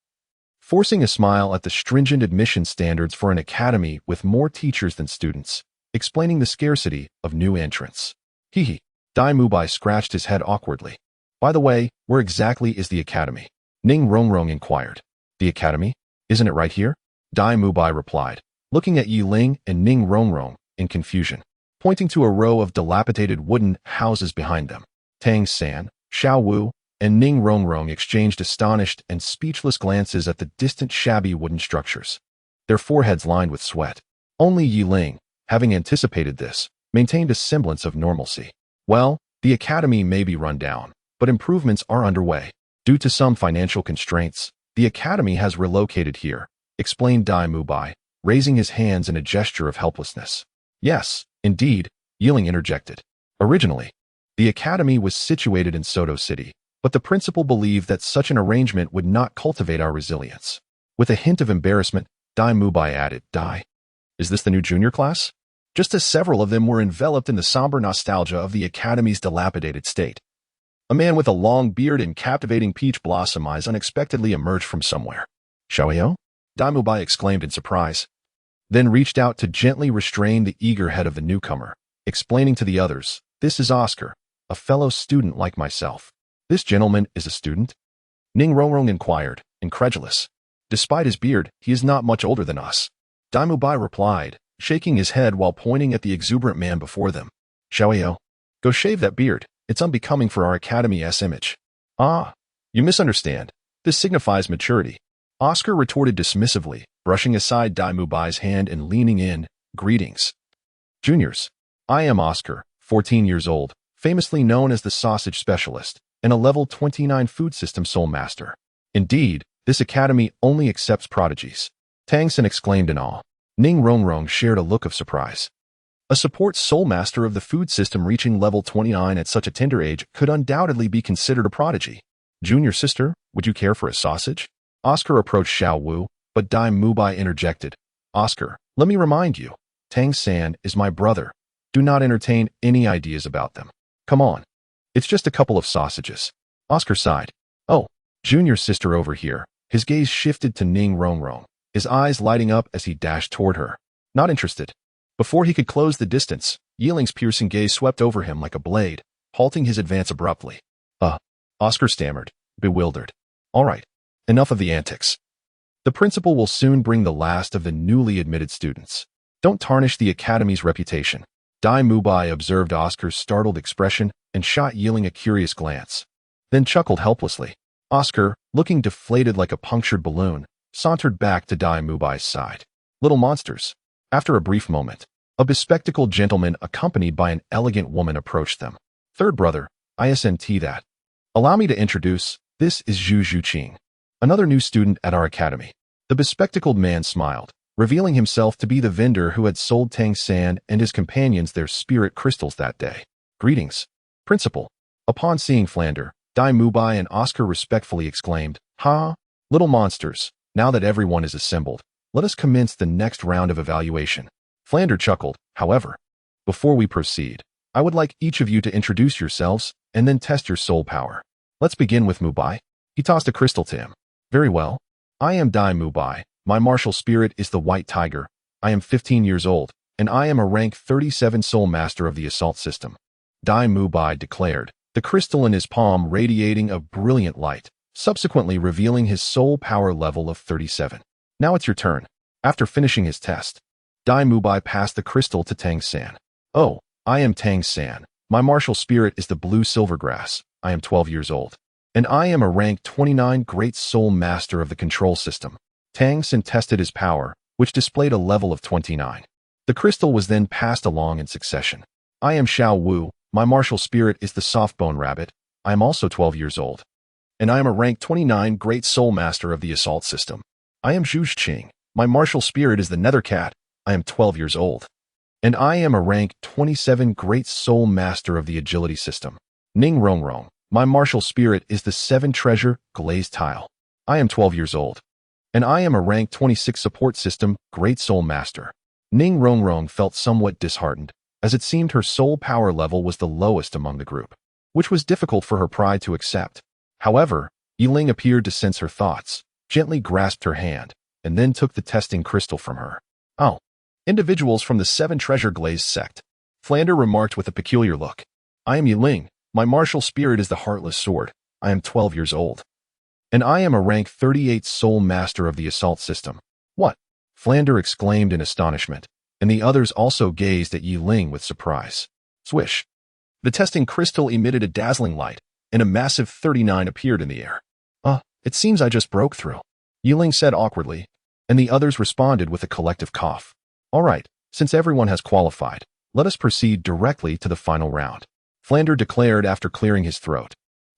forcing a smile at the stringent admission standards for an academy with more teachers than students, explaining the scarcity of new entrants. Hee. Dai Mubai scratched his head awkwardly. By the way, where exactly is the academy? Ning Rongrong inquired. The academy? Isn't it right here? Dai Mubai replied, looking at Yi Ling and Ning Rongrong in confusion, pointing to a row of dilapidated wooden houses behind them. Tang San, Xiao Wu, and Ning Rongrong exchanged astonished and speechless glances at the distant shabby wooden structures, their foreheads lined with sweat. Only Yi Ling, having anticipated this, maintained a semblance of normalcy. Well, the academy may be run down, but improvements are underway. Due to some financial constraints, the academy has relocated here, explained Dai Mubai, raising his hands in a gesture of helplessness. Yes, indeed, Yiling interjected. Originally, the academy was situated in Soto City, but the principal believed that such an arrangement would not cultivate our resilience. With a hint of embarrassment, Dai Mubai added, Dai, is this the new junior class? Just as several of them were enveloped in the somber nostalgia of the academy's dilapidated state. A man with a long beard and captivating peach blossom eyes unexpectedly emerged from somewhere. Xiaoyao? Dai Mubai exclaimed in surprise, then reached out to gently restrain the eager head of the newcomer, explaining to the others, this is Oscar, a fellow student like myself. This gentleman is a student? Ning Rongrong inquired, incredulous. Despite his beard, he is not much older than us. Dai Mubai replied, shaking his head while pointing at the exuberant man before them. Xiaoyao, go shave that beard. It's unbecoming for our academy's image. Ah, you misunderstand. This signifies maturity. Oscar retorted dismissively, brushing aside Dai Mubai's hand and leaning in. Greetings. Juniors, I am Oscar, 14 years old, famously known as the sausage specialist, and a level 29 food system soul master. Indeed, this academy only accepts prodigies. Tang San exclaimed in awe. Ning Rongrong shared a look of surprise. A support soul master of the food system reaching level 29 at such a tender age could undoubtedly be considered a prodigy. Junior sister, would you care for a sausage? Oscar approached Xiao Wu, but Dai Mubai interjected. Oscar, let me remind you, Tang San is my brother. Do not entertain any ideas about them. Come on. It's just a couple of sausages. Oscar sighed. Oh, junior sister over here. His gaze shifted to Ning Rongrong, his eyes lighting up as he dashed toward her. Not interested. Before he could close the distance, Yiling's piercing gaze swept over him like a blade, halting his advance abruptly. Oscar stammered, bewildered. All right, enough of the antics. The principal will soon bring the last of the newly admitted students. Don't tarnish the academy's reputation. Dai Mubai observed Oscar's startled expression and shot Yiling a curious glance, then chuckled helplessly. Oscar, looking deflated like a punctured balloon, sauntered back to Dai Mubai's side. Little monsters. After a brief moment, a bespectacled gentleman accompanied by an elegant woman approached them. Third brother, ISNT that. Allow me to introduce, this is Zhu Zhuqing, another new student at our academy. The bespectacled man smiled, revealing himself to be the vendor who had sold Tang San and his companions their spirit crystals that day. Greetings, principal. Upon seeing Flander, Dai Mubai and Oscar respectfully exclaimed, Ha! Little monsters, now that everyone is assembled, let us commence the next round of evaluation. Flander chuckled, however. Before we proceed, I would like each of you to introduce yourselves and then test your soul power. Let's begin with Mubai. He tossed a crystal to him. Very well. I am Dai Mubai. My martial spirit is the White Tiger. I am 15 years old, and I am a rank 37 soul master of the assault system. Dai Mubai declared, the crystal in his palm radiating a brilliant light, subsequently revealing his soul power level of 37. Now it's your turn. After finishing his test, Dai Mubai passed the crystal to Tang San. Oh, I am Tang San. My martial spirit is the blue silvergrass. I am 12 years old. And I am a rank 29 great soul master of the control system. Tang San tested his power, which displayed a level of 29. The crystal was then passed along in succession. I am Xiao Wu. My martial spirit is the softbone rabbit. I am also 12 years old. And I am a rank 29 great soul master of the assault system. I am Zhu Zhuqing. My martial spirit is the nether cat. I am 12 years old. And I am a rank 27 great soul master of the agility system. Ning Rongrong. My martial spirit is the 7 treasure glazed tile. I am 12 years old. And I am a rank 26 support system great soul master. Ning Rongrong felt somewhat disheartened, as it seemed her soul power level was the lowest among the group, which was difficult for her pride to accept. However, Yiling appeared to sense her thoughts. gently grasped her hand, and then took the testing crystal from her. Oh, individuals from the Seven Treasure Glazed sect. Flander remarked with a peculiar look. I am Yiling. My martial spirit is the Heartless Sword. I am 12 years old. And I am a rank 38 Soul Master of the Assault System. What? Flander exclaimed in astonishment, and the others also gazed at Yiling with surprise. Swish. The testing crystal emitted a dazzling light, and a massive 39 appeared in the air. It seems I just broke through, Yiling said awkwardly, and the others responded with a collective cough. All right, since everyone has qualified, let us proceed directly to the final round, Flander declared after clearing his throat.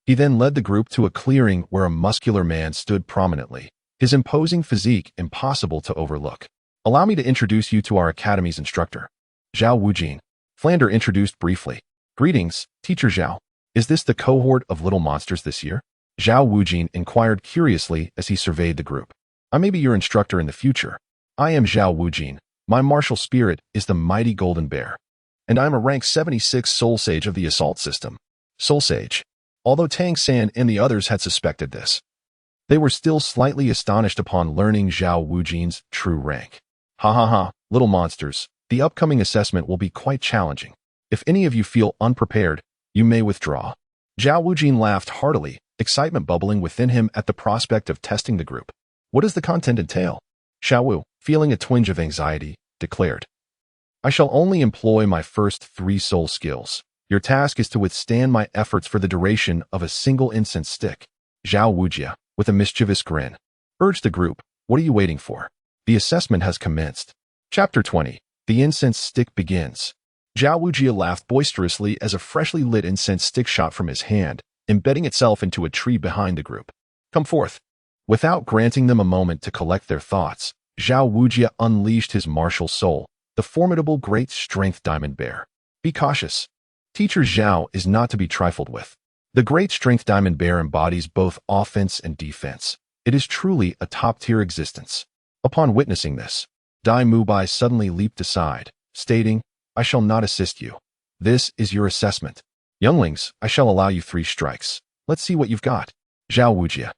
He then led the group to a clearing where a muscular man stood prominently, his imposing physique impossible to overlook. Allow me to introduce you to our academy's instructor, Zhao Wujin. Flander introduced briefly. Greetings, Teacher Zhao. Is this the cohort of little monsters this year? Zhao Wujin inquired curiously as he surveyed the group. I may be your instructor in the future. I am Zhao Wujin. My martial spirit is the mighty Golden Bear. And I am a rank 76 Soul Sage of the Assault System. Soul Sage. Although Tang San and the others had suspected this, they were still slightly astonished upon learning Zhao Wujin's true rank. Ha ha ha, little monsters. The upcoming assessment will be quite challenging. If any of you feel unprepared, you may withdraw. Zhao Wujin laughed heartily, excitement bubbling within him at the prospect of testing the group. What does the content entail? Xiaowu, feeling a twinge of anxiety, declared. I shall only employ my first 3 soul skills. Your task is to withstand my efforts for the duration of a single incense stick. Zhao Wujia, with a mischievous grin, urged the group. What are you waiting for? The assessment has commenced. Chapter 20. The incense stick begins. Zhao Wujia laughed boisterously as a freshly lit incense stick shot from his hand, embedding itself into a tree behind the group. Come forth. Without granting them a moment to collect their thoughts, Zhao Wujia unleashed his martial soul, the formidable great strength Diamond Bear. Be cautious. Teacher Zhao is not to be trifled with. The great strength Diamond Bear embodies both offense and defense. It is truly a top-tier existence. Upon witnessing this, Dai Mubai suddenly leaped aside, stating, I shall not assist you. This is your assessment. Younglings, I shall allow you 3 strikes. Let's see what you've got. Zhao Wujia,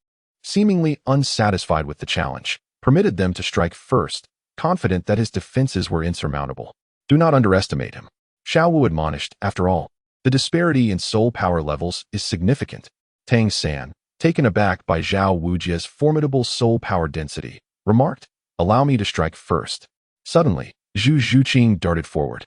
seemingly unsatisfied with the challenge, permitted them to strike first, confident that his defenses were insurmountable. Do not underestimate him. Xiaowu admonished. After all, the disparity in soul power levels is significant. Tang San, taken aback by Zhao Wujia's formidable soul power density, remarked, Allow me to strike first. Suddenly, Zhu Zhuqing darted forward.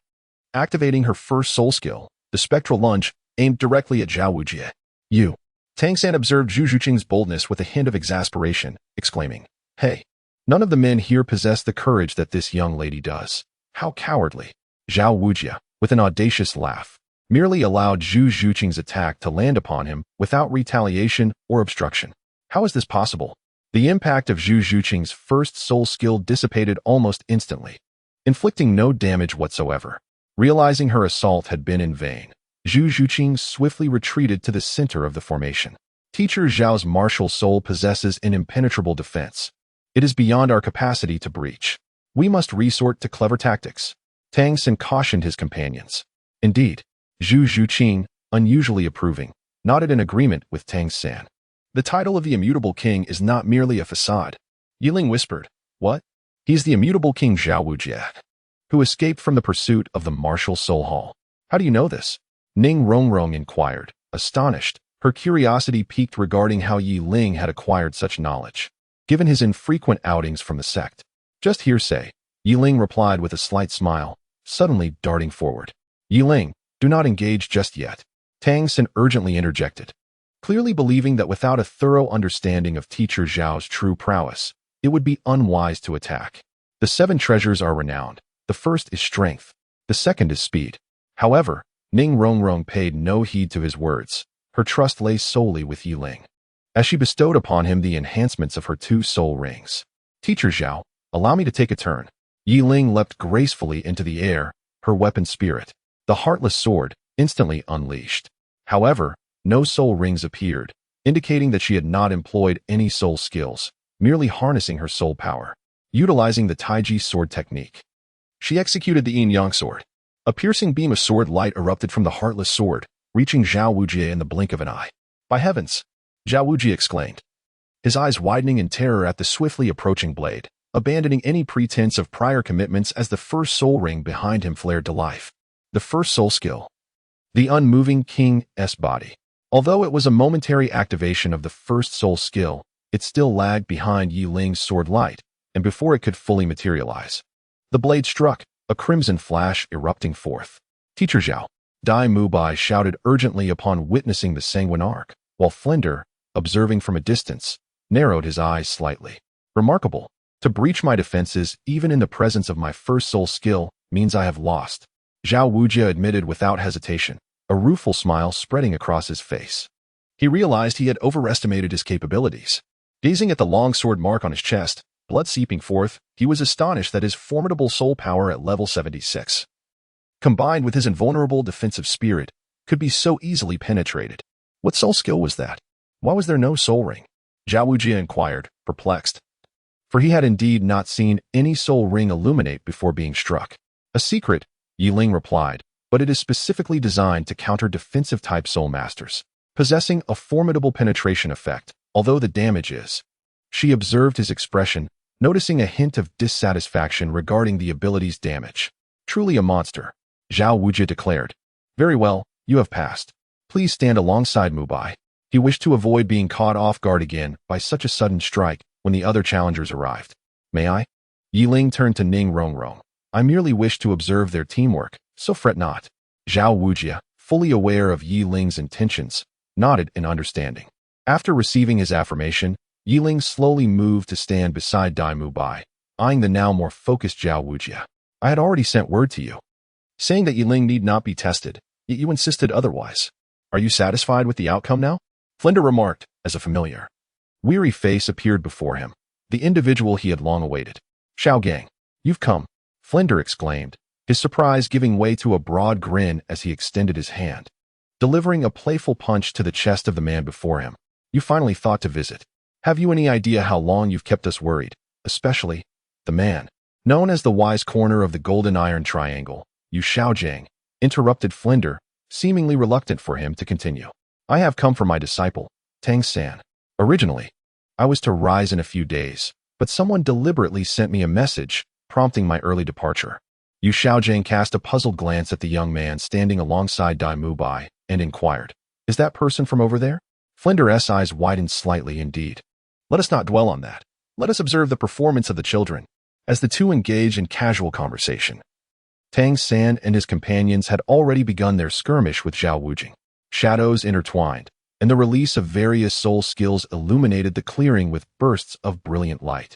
Activating her first soul skill, the spectral lunge, aimed directly at Zhao Wujia. You. Tang San observed Zhu Zhuqing's boldness with a hint of exasperation, exclaiming, Hey, none of the men here possess the courage that this young lady does. How cowardly. Zhao Wujia, with an audacious laugh, merely allowed Zhu Zhuqing's attack to land upon him without retaliation or obstruction. How is this possible? The impact of Zhu Zhuqing's first soul skill dissipated almost instantly, inflicting no damage whatsoever. Realizing her assault had been in vain, Zhu Zhuqing swiftly retreated to the center of the formation. Teacher Zhao's martial soul possesses an impenetrable defense. It is beyond our capacity to breach. We must resort to clever tactics. Tang San cautioned his companions. Indeed, Zhu Zhuqing, unusually approving, nodded in agreement with Tang San. The title of the Immutable King is not merely a facade. Yiling whispered, What? He's the Immutable King Zhao Wujia, who escaped from the pursuit of the martial soul hall. How do you know this? Ning Rongrong inquired, astonished. Her curiosity piqued regarding how Yiling had acquired such knowledge, given his infrequent outings from the sect. Just hearsay, Yiling replied with a slight smile, suddenly darting forward. Yiling, do not engage just yet. Tang San urgently interjected, clearly believing that without a thorough understanding of Teacher Zhao's true prowess, it would be unwise to attack. The 7 treasures are renowned. The first is strength. The second is speed. However, Ning Rongrong paid no heed to his words. Her trust lay solely with Yiling, as she bestowed upon him the enhancements of her 2 soul rings. Teacher Zhao, allow me to take a turn. Yiling leapt gracefully into the air, her weapon spirit, the Heartless Sword, instantly unleashed. However, no soul rings appeared, indicating that she had not employed any soul skills, merely harnessing her soul power, utilizing the Taiji sword technique. She executed the Yin-Yang sword. A piercing beam of sword light erupted from the Heartless Sword, reaching Zhao Wujia in the blink of an eye. By heavens! Zhao Wujia exclaimed. his eyes widening in terror at the swiftly approaching blade, abandoning any pretense of prior commitments as the first soul ring behind him flared to life. The first soul skill. The unmoving King's body. Although it was a momentary activation of the first soul skill, it still lagged behind Yi Ling's sword light, and before it could fully materialize. The blade struck, a crimson flash erupting forth. Teacher Zhao, Dai Mubai shouted urgently upon witnessing the sanguine arc, while Flinder, observing from a distance, narrowed his eyes slightly. Remarkable. To breach my defenses, even in the presence of my first soul skill, means I have lost. Zhao Wujia admitted without hesitation, a rueful smile spreading across his face. He realized he had overestimated his capabilities. Gazing at the long sword mark on his chest, blood seeping forth, he was astonished that his formidable soul power at level 76, combined with his invulnerable defensive spirit, could be so easily penetrated. What soul skill was that? Why was there no soul ring? Zhao Wujia inquired, perplexed. For he had indeed not seen any soul ring illuminate before being struck. A secret, Yi Ling replied, but it is specifically designed to counter defensive-type soul masters, possessing a formidable penetration effect, although the damage is. She observed his expression, noticing a hint of dissatisfaction regarding the ability's damage. Truly a monster, Zhao Wujia declared. Very well, you have passed. Please stand alongside Mubai. He wished to avoid being caught off guard again by such a sudden strike when the other challengers arrived. May I? Yi Ling turned to Ning Rongrong. I merely wish to observe their teamwork, so fret not. Zhao Wujia, fully aware of Yi Ling's intentions, nodded in understanding. After receiving his affirmation, Yi Ling slowly moved to stand beside Dai Mubai, eyeing the now more focused Zhao Wujia. I had already sent word to you, saying that Yi Ling need not be tested, yet you insisted otherwise. Are you satisfied with the outcome now? Flinder remarked, as a familiar, weary face appeared before him, the individual he had long awaited. Xiao Gang, you've come, Flinder exclaimed, his surprise giving way to a broad grin as he extended his hand, delivering a playful punch to the chest of the man before him. You finally thought to visit. Have you any idea how long you've kept us worried, especially the man, known as the wise corner of the golden iron triangle, Yu Xiaojiang, interrupted Flinder, seemingly reluctant for him to continue. I have come for my disciple, Tang San. Originally, I was to rise in a few days, but someone deliberately sent me a message, prompting my early departure. Yu Xiaojiang cast a puzzled glance at the young man standing alongside Dai Mubai and inquired, is that person from over there? Flinder's eyes widened slightly indeed. Let us not dwell on that. Let us observe the performance of the children, as the two engaged in casual conversation. Tang San and his companions had already begun their skirmish with Zhao Wujing. Shadows intertwined, and the release of various soul skills illuminated the clearing with bursts of brilliant light.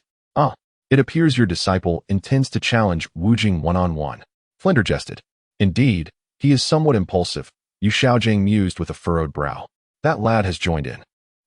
It appears your disciple intends to challenge Wujing one-on-one. Flinder jested. Indeed, he is somewhat impulsive, Yu Xiaojiang mused with a furrowed brow. That lad has joined in.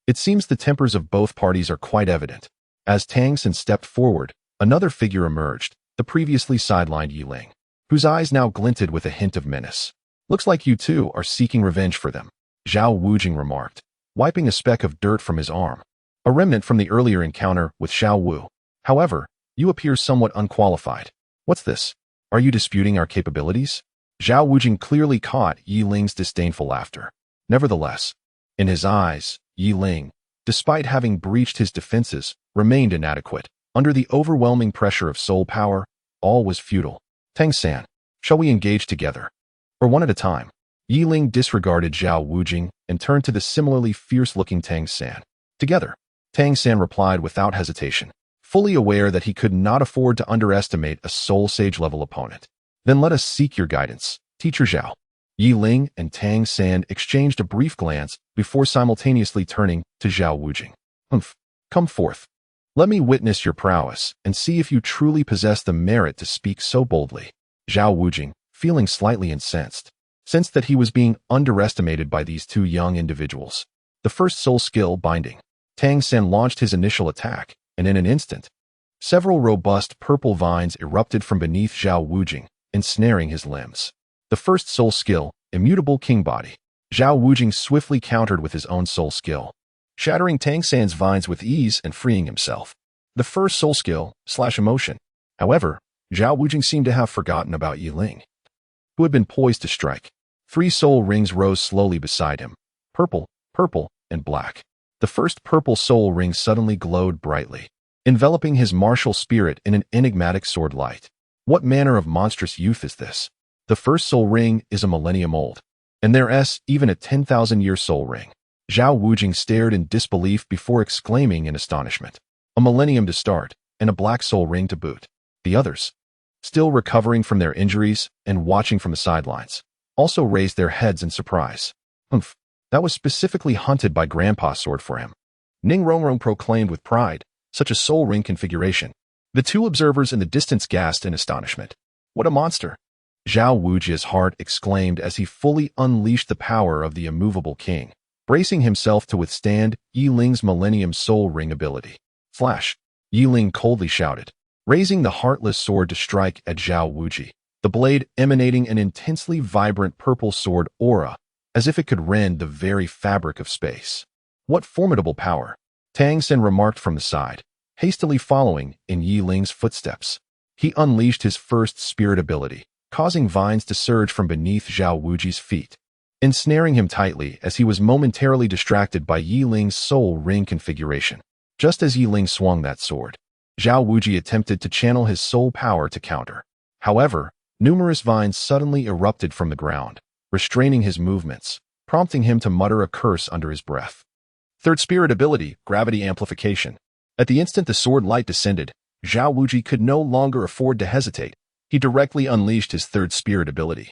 It seems the tempers of both parties are quite evident. As Tang San stepped forward, another figure emerged, the previously sidelined Yi Ling, whose eyes now glinted with a hint of menace. Looks like you two are seeking revenge for them, Zhao Wujing remarked, wiping a speck of dirt from his arm, a remnant from the earlier encounter with Xiao Wu. However, you appear somewhat unqualified. What's this? Are you disputing our capabilities? Zhao Wujing clearly caught Yi Ling's disdainful laughter. Nevertheless, in his eyes, Yi Ling, despite having breached his defenses, remained inadequate. Under the overwhelming pressure of soul power, all was futile. Tang San, shall we engage together? Or one at a time? Yi Ling disregarded Zhao Wujing and turned to the similarly fierce-looking Tang San. Together, Tang San replied without hesitation, fully aware that he could not afford to underestimate a soul sage-level opponent. Then let us seek your guidance, Teacher Zhao. Yi Ling and Tang San exchanged a brief glance before simultaneously turning to Zhao Wujing. Come forth. Let me witness your prowess and see if you truly possess the merit to speak so boldly. Zhao Wujing, feeling slightly incensed, sensed that he was being underestimated by these two young individuals. The first soul skill, binding. Tang San launched his initial attack, and in an instant, several robust purple vines erupted from beneath Zhao Wujing, ensnaring his limbs. The first soul skill, immutable king body. Zhao Wujing swiftly countered with his own soul skill, shattering Tang San's vines with ease and freeing himself. The first soul skill, emotion. However, Zhao Wujing seemed to have forgotten about Yi Ling, who had been poised to strike. 3 soul rings rose slowly beside him, purple, and black. The first purple soul ring suddenly glowed brightly, enveloping his martial spirit in an enigmatic sword light. What manner of monstrous youth is this? The first soul ring is a millennium old, and there's even a 10,000-year soul ring. Zhao Wujing stared in disbelief before exclaiming in astonishment. A millennium to start, and a black soul ring to boot. The others, still recovering from their injuries and watching from the sidelines, also raised their heads in surprise. Humph, that was specifically hunted by Grandpa's sword for him. Ning Rongrong proclaimed with pride, such a soul ring configuration. The two observers in the distance gasped in astonishment. What a monster! Zhao Wujia's heart exclaimed as he fully unleashed the power of the immovable king, bracing himself to withstand Yi Ling's Millennium Soul Ring ability. Flash! Yi Ling coldly shouted, raising the heartless sword to strike at Zhao Wuji, the blade emanating an intensely vibrant purple sword aura, as if it could rend the very fabric of space. What formidable power! Tang Sen remarked from the side, hastily following in Yi Ling's footsteps. He unleashed his first spirit ability, causing vines to surge from beneath Zhao Wuji's feet, ensnaring him tightly as he was momentarily distracted by Yi Ling's soul ring configuration. Just as Yi Ling swung that sword, Zhao Wuji attempted to channel his soul power to counter. However, numerous vines suddenly erupted from the ground, restraining his movements, prompting him to mutter a curse under his breath. Third spirit ability, gravity amplification. At the instant the sword light descended, Zhao Wuji could no longer afford to hesitate. He directly unleashed his third spirit ability.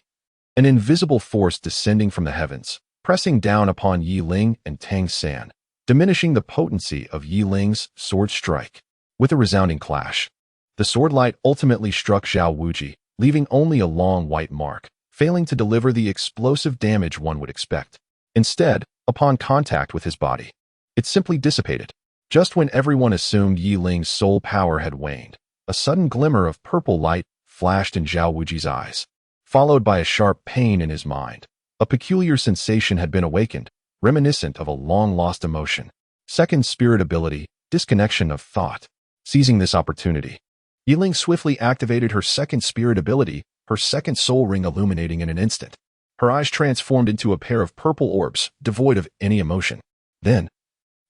An invisible force descending from the heavens, pressing down upon Yi Ling and Tang San, diminishing the potency of Yi Ling's sword strike. With a resounding clash, the sword light ultimately struck Zhao Wuji, leaving only a long white mark, failing to deliver the explosive damage one would expect. Instead, upon contact with his body, it simply dissipated. Just when everyone assumed Yi Ling's soul power had waned, a sudden glimmer of purple light flashed in Zhao Wuji's eyes, followed by a sharp pain in his mind. A peculiar sensation had been awakened, reminiscent of a long-lost emotion. Second spirit ability, disconnection of thought. Seizing this opportunity, Yi Ling swiftly activated her second spirit ability, her second soul ring illuminating in an instant. Her eyes transformed into a pair of purple orbs, devoid of any emotion. Then,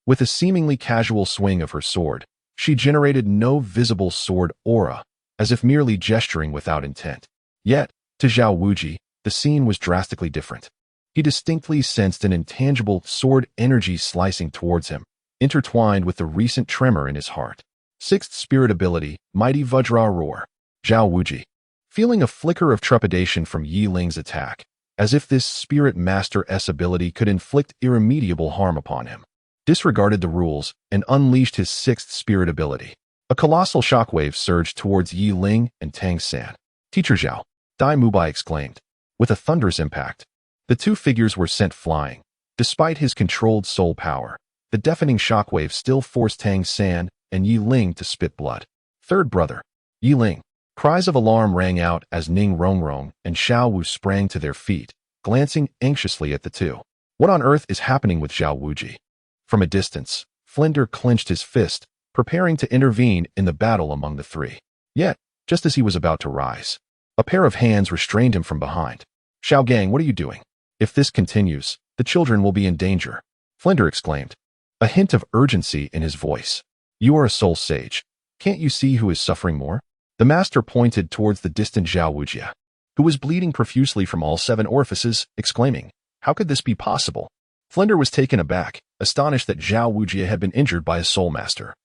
with a seemingly casual swing of her sword, she generated no visible sword aura, as if merely gesturing without intent. Yet, to Zhao Wuji, the scene was drastically different. He distinctly sensed an intangible sword energy slicing towards him, intertwined with the recent tremor in his heart. Sixth spirit ability, Mighty Vajra Roar. Zhao Wuji, feeling a flicker of trepidation from Yi Ling's attack, as if this spirit master's ability could inflict irremediable harm upon him, disregarded the rules and unleashed his sixth spirit ability. A colossal shockwave surged towards Yi Ling and Tang San. Teacher Zhao, Dai Mubai exclaimed. With a thunderous impact, the two figures were sent flying. Despite his controlled soul power, the deafening shockwave still forced Tang San and Yi Ling to spit blood. Third brother, Yi Ling. Cries of alarm rang out as Ning Rongrong and Xiao Wu sprang to their feet, glancing anxiously at the two. What on earth is happening with Zhao Wuji? From a distance, Flinder clenched his fist, preparing to intervene in the battle among the three. Yet, just as he was about to rise, a pair of hands restrained him from behind. Xiao Gang, what are you doing? If this continues, the children will be in danger, Flinder exclaimed, a hint of urgency in his voice. You are a soul sage. Can't you see who is suffering more? The master pointed towards the distant Zhao Wujia, who was bleeding profusely from all 7 orifices, exclaiming, how could this be possible? Flinder was taken aback, astonished that Zhao Wujia had been injured by a soul master.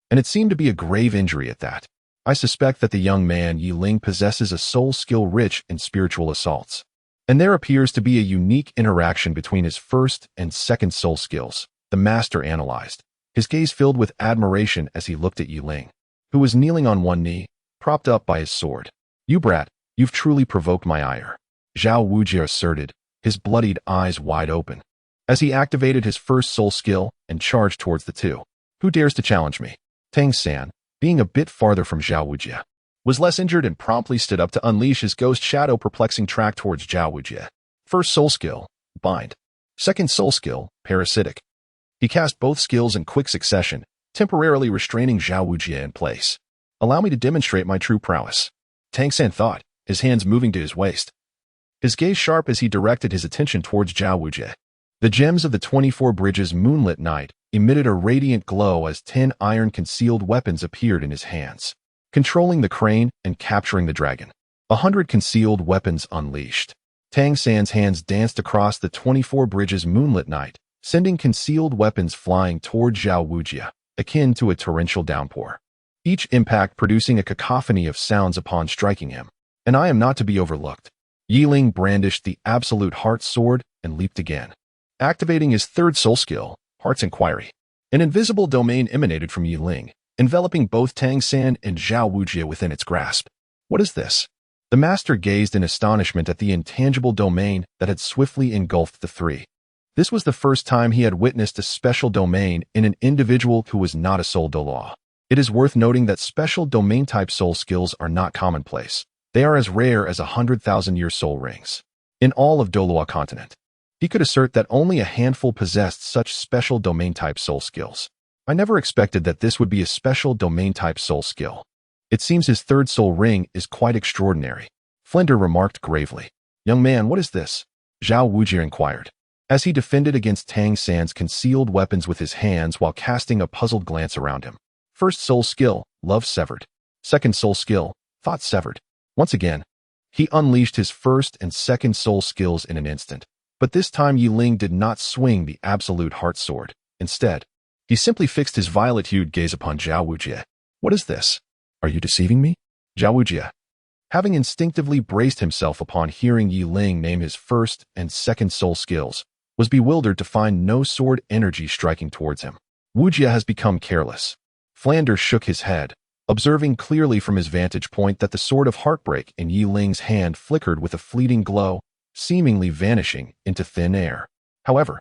And it seemed to be a grave injury at that. I suspect that the young man Yi Ling possesses a soul skill rich in spiritual assaults. And there appears to be a unique interaction between his first and second soul skills, the master analyzed, his gaze filled with admiration as he looked at Yi Ling, who was kneeling on one knee, propped up by his sword. You brat, you've truly provoked my ire, Zhao Wujia asserted, his bloodied eyes wide open, as he activated his first soul skill and charged towards the two. Who dares to challenge me? Tang San, being a bit farther from Zhao Wujia, was less injured and promptly stood up to unleash his ghost shadow perplexing track towards Zhao Wujia. First soul skill, bind. Second soul skill, parasitic. He cast both skills in quick succession, temporarily restraining Zhao Wujia in place. Allow me to demonstrate my true prowess, Tang San thought, his hands moving to his waist. His gaze sharp as he directed his attention towards Zhao Wujia. The gems of the 24 Bridges moonlit night emitted a radiant glow as 10 iron-concealed weapons appeared in his hands, controlling the crane and capturing the dragon. 100 concealed weapons unleashed. Tang San's hands danced across the 24 bridges moonlit night, sending concealed weapons flying toward Zhao Wujia, akin to a torrential downpour. Each impact producing a cacophony of sounds upon striking him. And I am not to be overlooked. Yi Ling brandished the Absolute Heart Sword and leaped again, activating his third soul skill, Heart's Inquiry. An invisible domain emanated from Yi Ling, enveloping both Tang San and Zhao Wujia within its grasp. What is this? The master gazed in astonishment at the intangible domain that had swiftly engulfed the three. This was the first time he had witnessed a special domain in an individual who was not a soul Douluo. It is worth noting that special domain-type soul skills are not commonplace. They are as rare as 100,000-year soul rings. In all of Douluo continent, he could assert that only a handful possessed such special domain-type soul skills. I never expected that this would be a special domain-type soul skill. It seems his third soul ring is quite extraordinary. Flender remarked gravely. Young man, what is this? Zhao Wujia inquired, as he defended against Tang San's concealed weapons with his hands while casting a puzzled glance around him. First soul skill, Love Severed. Second soul skill, Thought Severed. Once again, he unleashed his first and second soul skills in an instant. But this time Yi Ling did not swing the Absolute Heart Sword. Instead, he simply fixed his violet-hued gaze upon Zhao Wujia. What is this? Are you deceiving me? Zhao Wujia, having instinctively braced himself upon hearing Yi Ling name his first and second soul skills, was bewildered to find no sword energy striking towards him. Wujia has become careless. Flanders shook his head, observing clearly from his vantage point that the sword of heartbreak in Yi Ling's hand flickered with a fleeting glow, seemingly vanishing into thin air. However,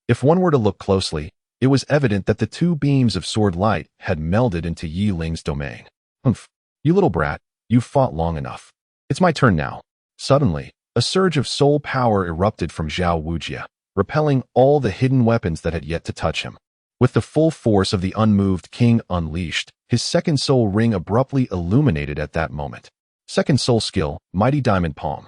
if one were to look closely, it was evident that the two beams of sword light had melded into Yi Ling's domain. Humph, you little brat, you've fought long enough. It's my turn now. Suddenly, a surge of soul power erupted from Zhao Wujia, repelling all the hidden weapons that had yet to touch him. With the full force of the unmoved king unleashed, his second soul ring abruptly illuminated at that moment. Second soul skill, Mighty Diamond Palm.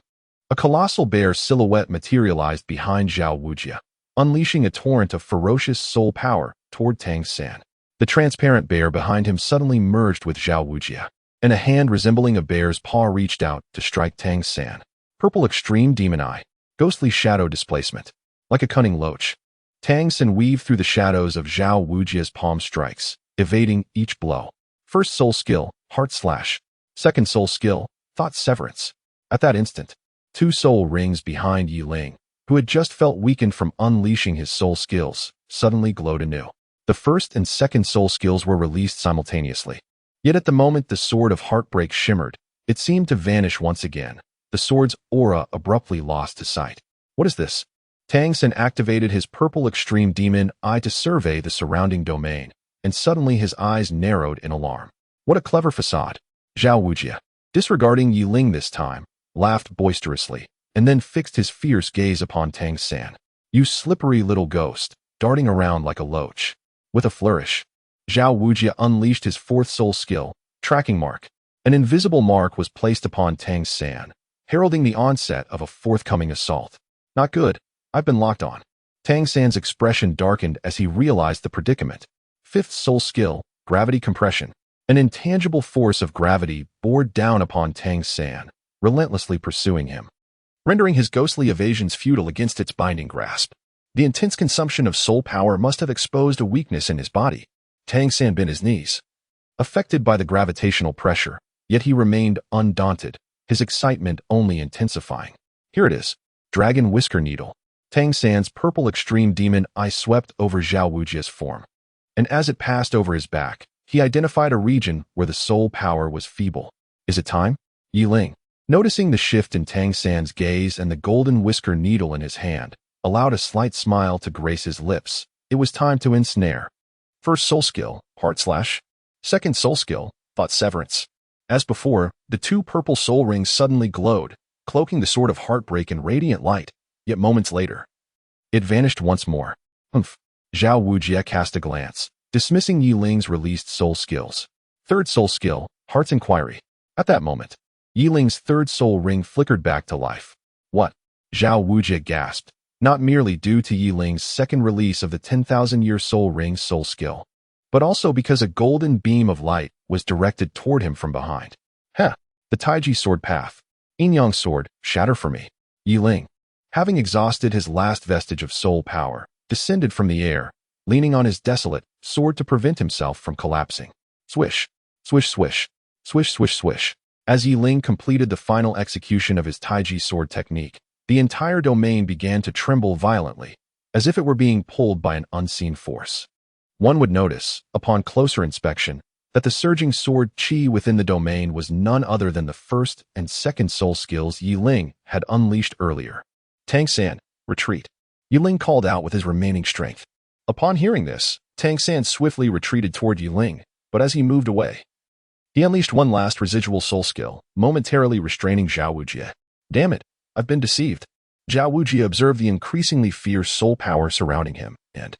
A colossal bear silhouette materialized behind Zhao Wujia, unleashing a torrent of ferocious soul power toward Tang San. The transparent bear behind him suddenly merged with Zhao Wujia, and a hand resembling a bear's paw reached out to strike Tang San. Purple Extreme Demon Eye. Ghostly Shadow Displacement. Like a cunning loach, Tang San weaved through the shadows of Zhao Wujia's palm strikes, evading each blow. First soul skill, Heart Slash. Second soul skill, Thought Severance. At that instant, two soul rings behind Yi Ling, who had just felt weakened from unleashing his soul skills, suddenly glowed anew. The first and second soul skills were released simultaneously. Yet at the moment the sword of heartbreak shimmered, it seemed to vanish once again. The sword's aura abruptly lost to sight. What is this? Tang San activated his purple extreme demon eye to survey the surrounding domain, and suddenly his eyes narrowed in alarm. What a clever facade. Zhao Wujia, disregarding Yi Ling this time, laughed boisterously, and then fixed his fierce gaze upon Tang San. You slippery little ghost, darting around like a loach. With a flourish, Zhao Wujia unleashed his fourth soul skill, Tracking Mark. An invisible mark was placed upon Tang San, heralding the onset of a forthcoming assault. Not good. I've been locked on. Tang San's expression darkened as he realized the predicament. Fifth soul skill, Gravity Compression. An intangible force of gravity bore down upon Tang San, relentlessly pursuing him, rendering his ghostly evasions futile against its binding grasp. The intense consumption of soul power must have exposed a weakness in his body. Tang San bent his knees, affected by the gravitational pressure, yet he remained undaunted, his excitement only intensifying. Here it is, Dragon Whisker Needle. Tang San's purple extreme demon eye swept over Zhao Wujia's form, and as it passed over his back, he identified a region where the soul power was feeble. Is it time? Yi Ling, noticing the shift in Tang San's gaze and the golden whisker needle in his hand, allowed a slight smile to grace his lips. It was time to ensnare. First soul skill, Heart Slash. Second soul skill, Thought Severance. As before, the two purple soul rings suddenly glowed, cloaking the sword of heartbreak in radiant light, yet moments later, it vanished once more. Humph. Zhao Wujia cast a glance, dismissing Yi Ling's released soul skills. Third soul skill, Heart's Inquiry. At that moment, Yi Ling's third soul ring flickered back to life. What? Zhao Wujia gasped, not merely due to Yi Ling's second release of the 10,000-year Soul Ring's soul skill, but also because a golden beam of light was directed toward him from behind. Heh, the Taiji sword path. Yin-Yang sword, shatter for me. Yi Ling, having exhausted his last vestige of soul power, descended from the air, leaning on his desolate sword to prevent himself from collapsing. Swish, swish, swish, swish, swish, swish. As Yi Ling completed the final execution of his Taiji sword technique, the entire domain began to tremble violently, as if it were being pulled by an unseen force. One would notice, upon closer inspection, that the surging sword chi within the domain was none other than the first and second soul skills Yi Ling had unleashed earlier. Tang San, retreat. Yi Ling called out with his remaining strength. Upon hearing this, Tang San swiftly retreated toward Yi Ling, but as he moved away, he unleashed one last residual soul skill, momentarily restraining Zhao Wujie. Damn it, I've been deceived. Zhao Wujie observed the increasingly fierce soul power surrounding him, and,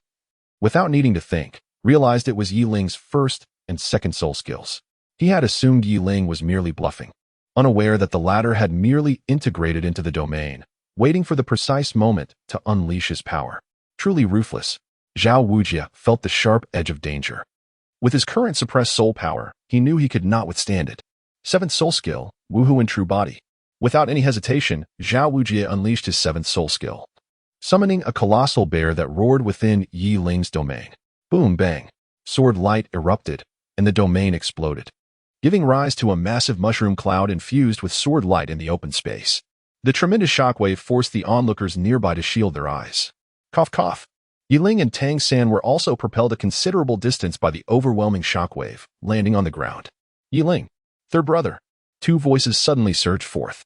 without needing to think, realized it was Yi Ling's first and second soul skills. He had assumed Yi Ling was merely bluffing, unaware that the latter had merely integrated into the domain, waiting for the precise moment to unleash his power. Truly ruthless, Zhao Wujie felt the sharp edge of danger. With his current suppressed soul power, he knew he could not withstand it. Seventh soul skill, Woohoo in True Body. Without any hesitation, Zhao Wujie unleashed his seventh soul skill, summoning a colossal bear that roared within Yi Ling's domain. Boom bang, sword light erupted, and the domain exploded, giving rise to a massive mushroom cloud infused with sword light in the open space. The tremendous shockwave forced the onlookers nearby to shield their eyes. Cough cough. Yi Ling and Tang San were also propelled a considerable distance by the overwhelming shockwave, landing on the ground. Yi Ling, their brother. Two voices suddenly surged forth,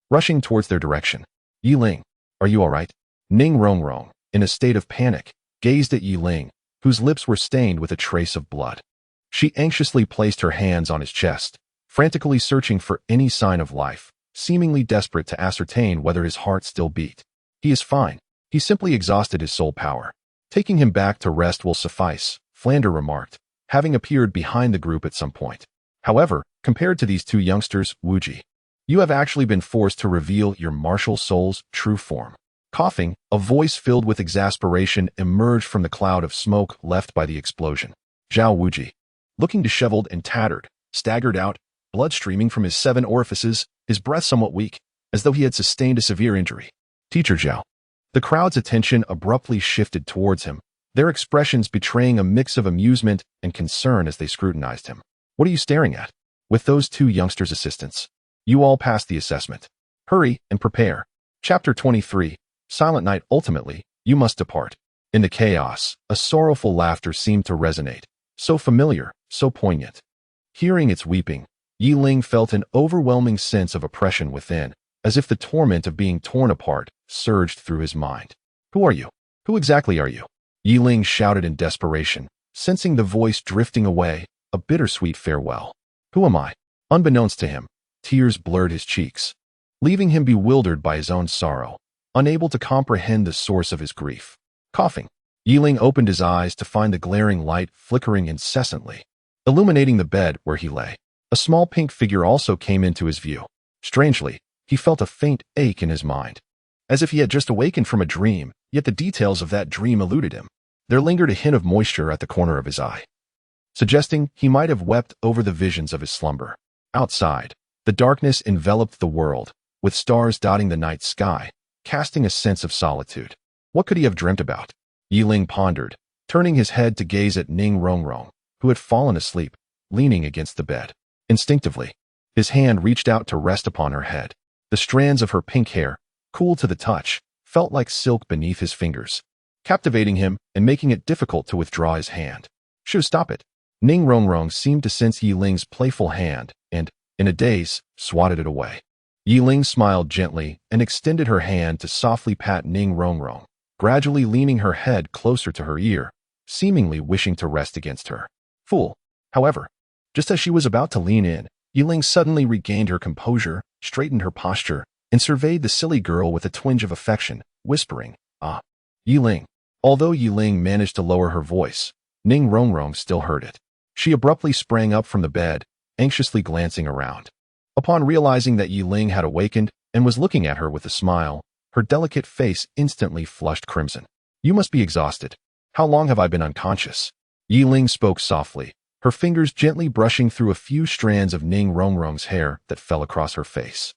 rushing towards their direction. Yi Ling, are you all right? Ning Rongrong, in a state of panic, gazed at Yi Ling, whose lips were stained with a trace of blood. She anxiously placed her hands on his chest, frantically searching for any sign of life, seemingly desperate to ascertain whether his heart still beat. He is fine. He simply exhausted his soul power. Taking him back to rest will suffice, Flander remarked, having appeared behind the group at some point. However, compared to these two youngsters, Wujie, you have actually been forced to reveal your martial soul's true form. Coughing, a voice filled with exasperation emerged from the cloud of smoke left by the explosion. Zhao Wujie, looking disheveled and tattered, staggered out, blood streaming from his 7 orifices, his breath somewhat weak, as though he had sustained a severe injury. Teacher Zhao. The crowd's attention abruptly shifted towards him, their expressions betraying a mix of amusement and concern as they scrutinized him. What are you staring at? With those two youngsters' assistants, you all passed the assessment. Hurry and prepare. Chapter 23, Silent Night. Ultimately, you must depart. In the chaos, a sorrowful laughter seemed to resonate, so familiar, so poignant. Hearing its weeping, Yi Ling felt an overwhelming sense of oppression within, as if the torment of being torn apart surged through his mind. Who are you? Who exactly are you? Yi Ling shouted in desperation, sensing the voice drifting away, a bittersweet farewell. Who am I? Unbeknownst to him, tears blurred his cheeks, leaving him bewildered by his own sorrow, unable to comprehend the source of his grief. Coughing, Yi Ling opened his eyes to find the glaring light flickering incessantly, illuminating the bed where he lay. A small pink figure also came into his view. Strangely, he felt a faint ache in his mind, as if he had just awakened from a dream, yet the details of that dream eluded him. There lingered a hint of moisture at the corner of his eye, suggesting he might have wept over the visions of his slumber. Outside, the darkness enveloped the world, with stars dotting the night sky, casting a sense of solitude. What could he have dreamt about? Yi Ling pondered, turning his head to gaze at Ning Rongrong, who had fallen asleep, leaning against the bed. Instinctively, his hand reached out to rest upon her head. The strands of her pink hair, cool to the touch, felt like silk beneath his fingers, captivating him and making it difficult to withdraw his hand. Shoo, stop it. Ning Rongrong seemed to sense Yi Ling's playful hand and, in a daze, swatted it away. Yi Ling smiled gently and extended her hand to softly pat Ning Rongrong, gradually leaning her head closer to her ear, seemingly wishing to rest against her. Fool. However, just as she was about to lean in, Yi Ling suddenly regained her composure, straightened her posture, and surveyed the silly girl with a twinge of affection, whispering, "Ah." Yi Ling. Although Yi Ling managed to lower her voice, Ning Rongrong still heard it. She abruptly sprang up from the bed, anxiously glancing around. Upon realizing that Yi Ling had awakened and was looking at her with a smile, Her delicate face instantly flushed crimson. You must be exhausted. How long have I been unconscious? Yi Ling spoke softly, her fingers gently brushing through a few strands of Ning Rongrong's hair that fell across her face.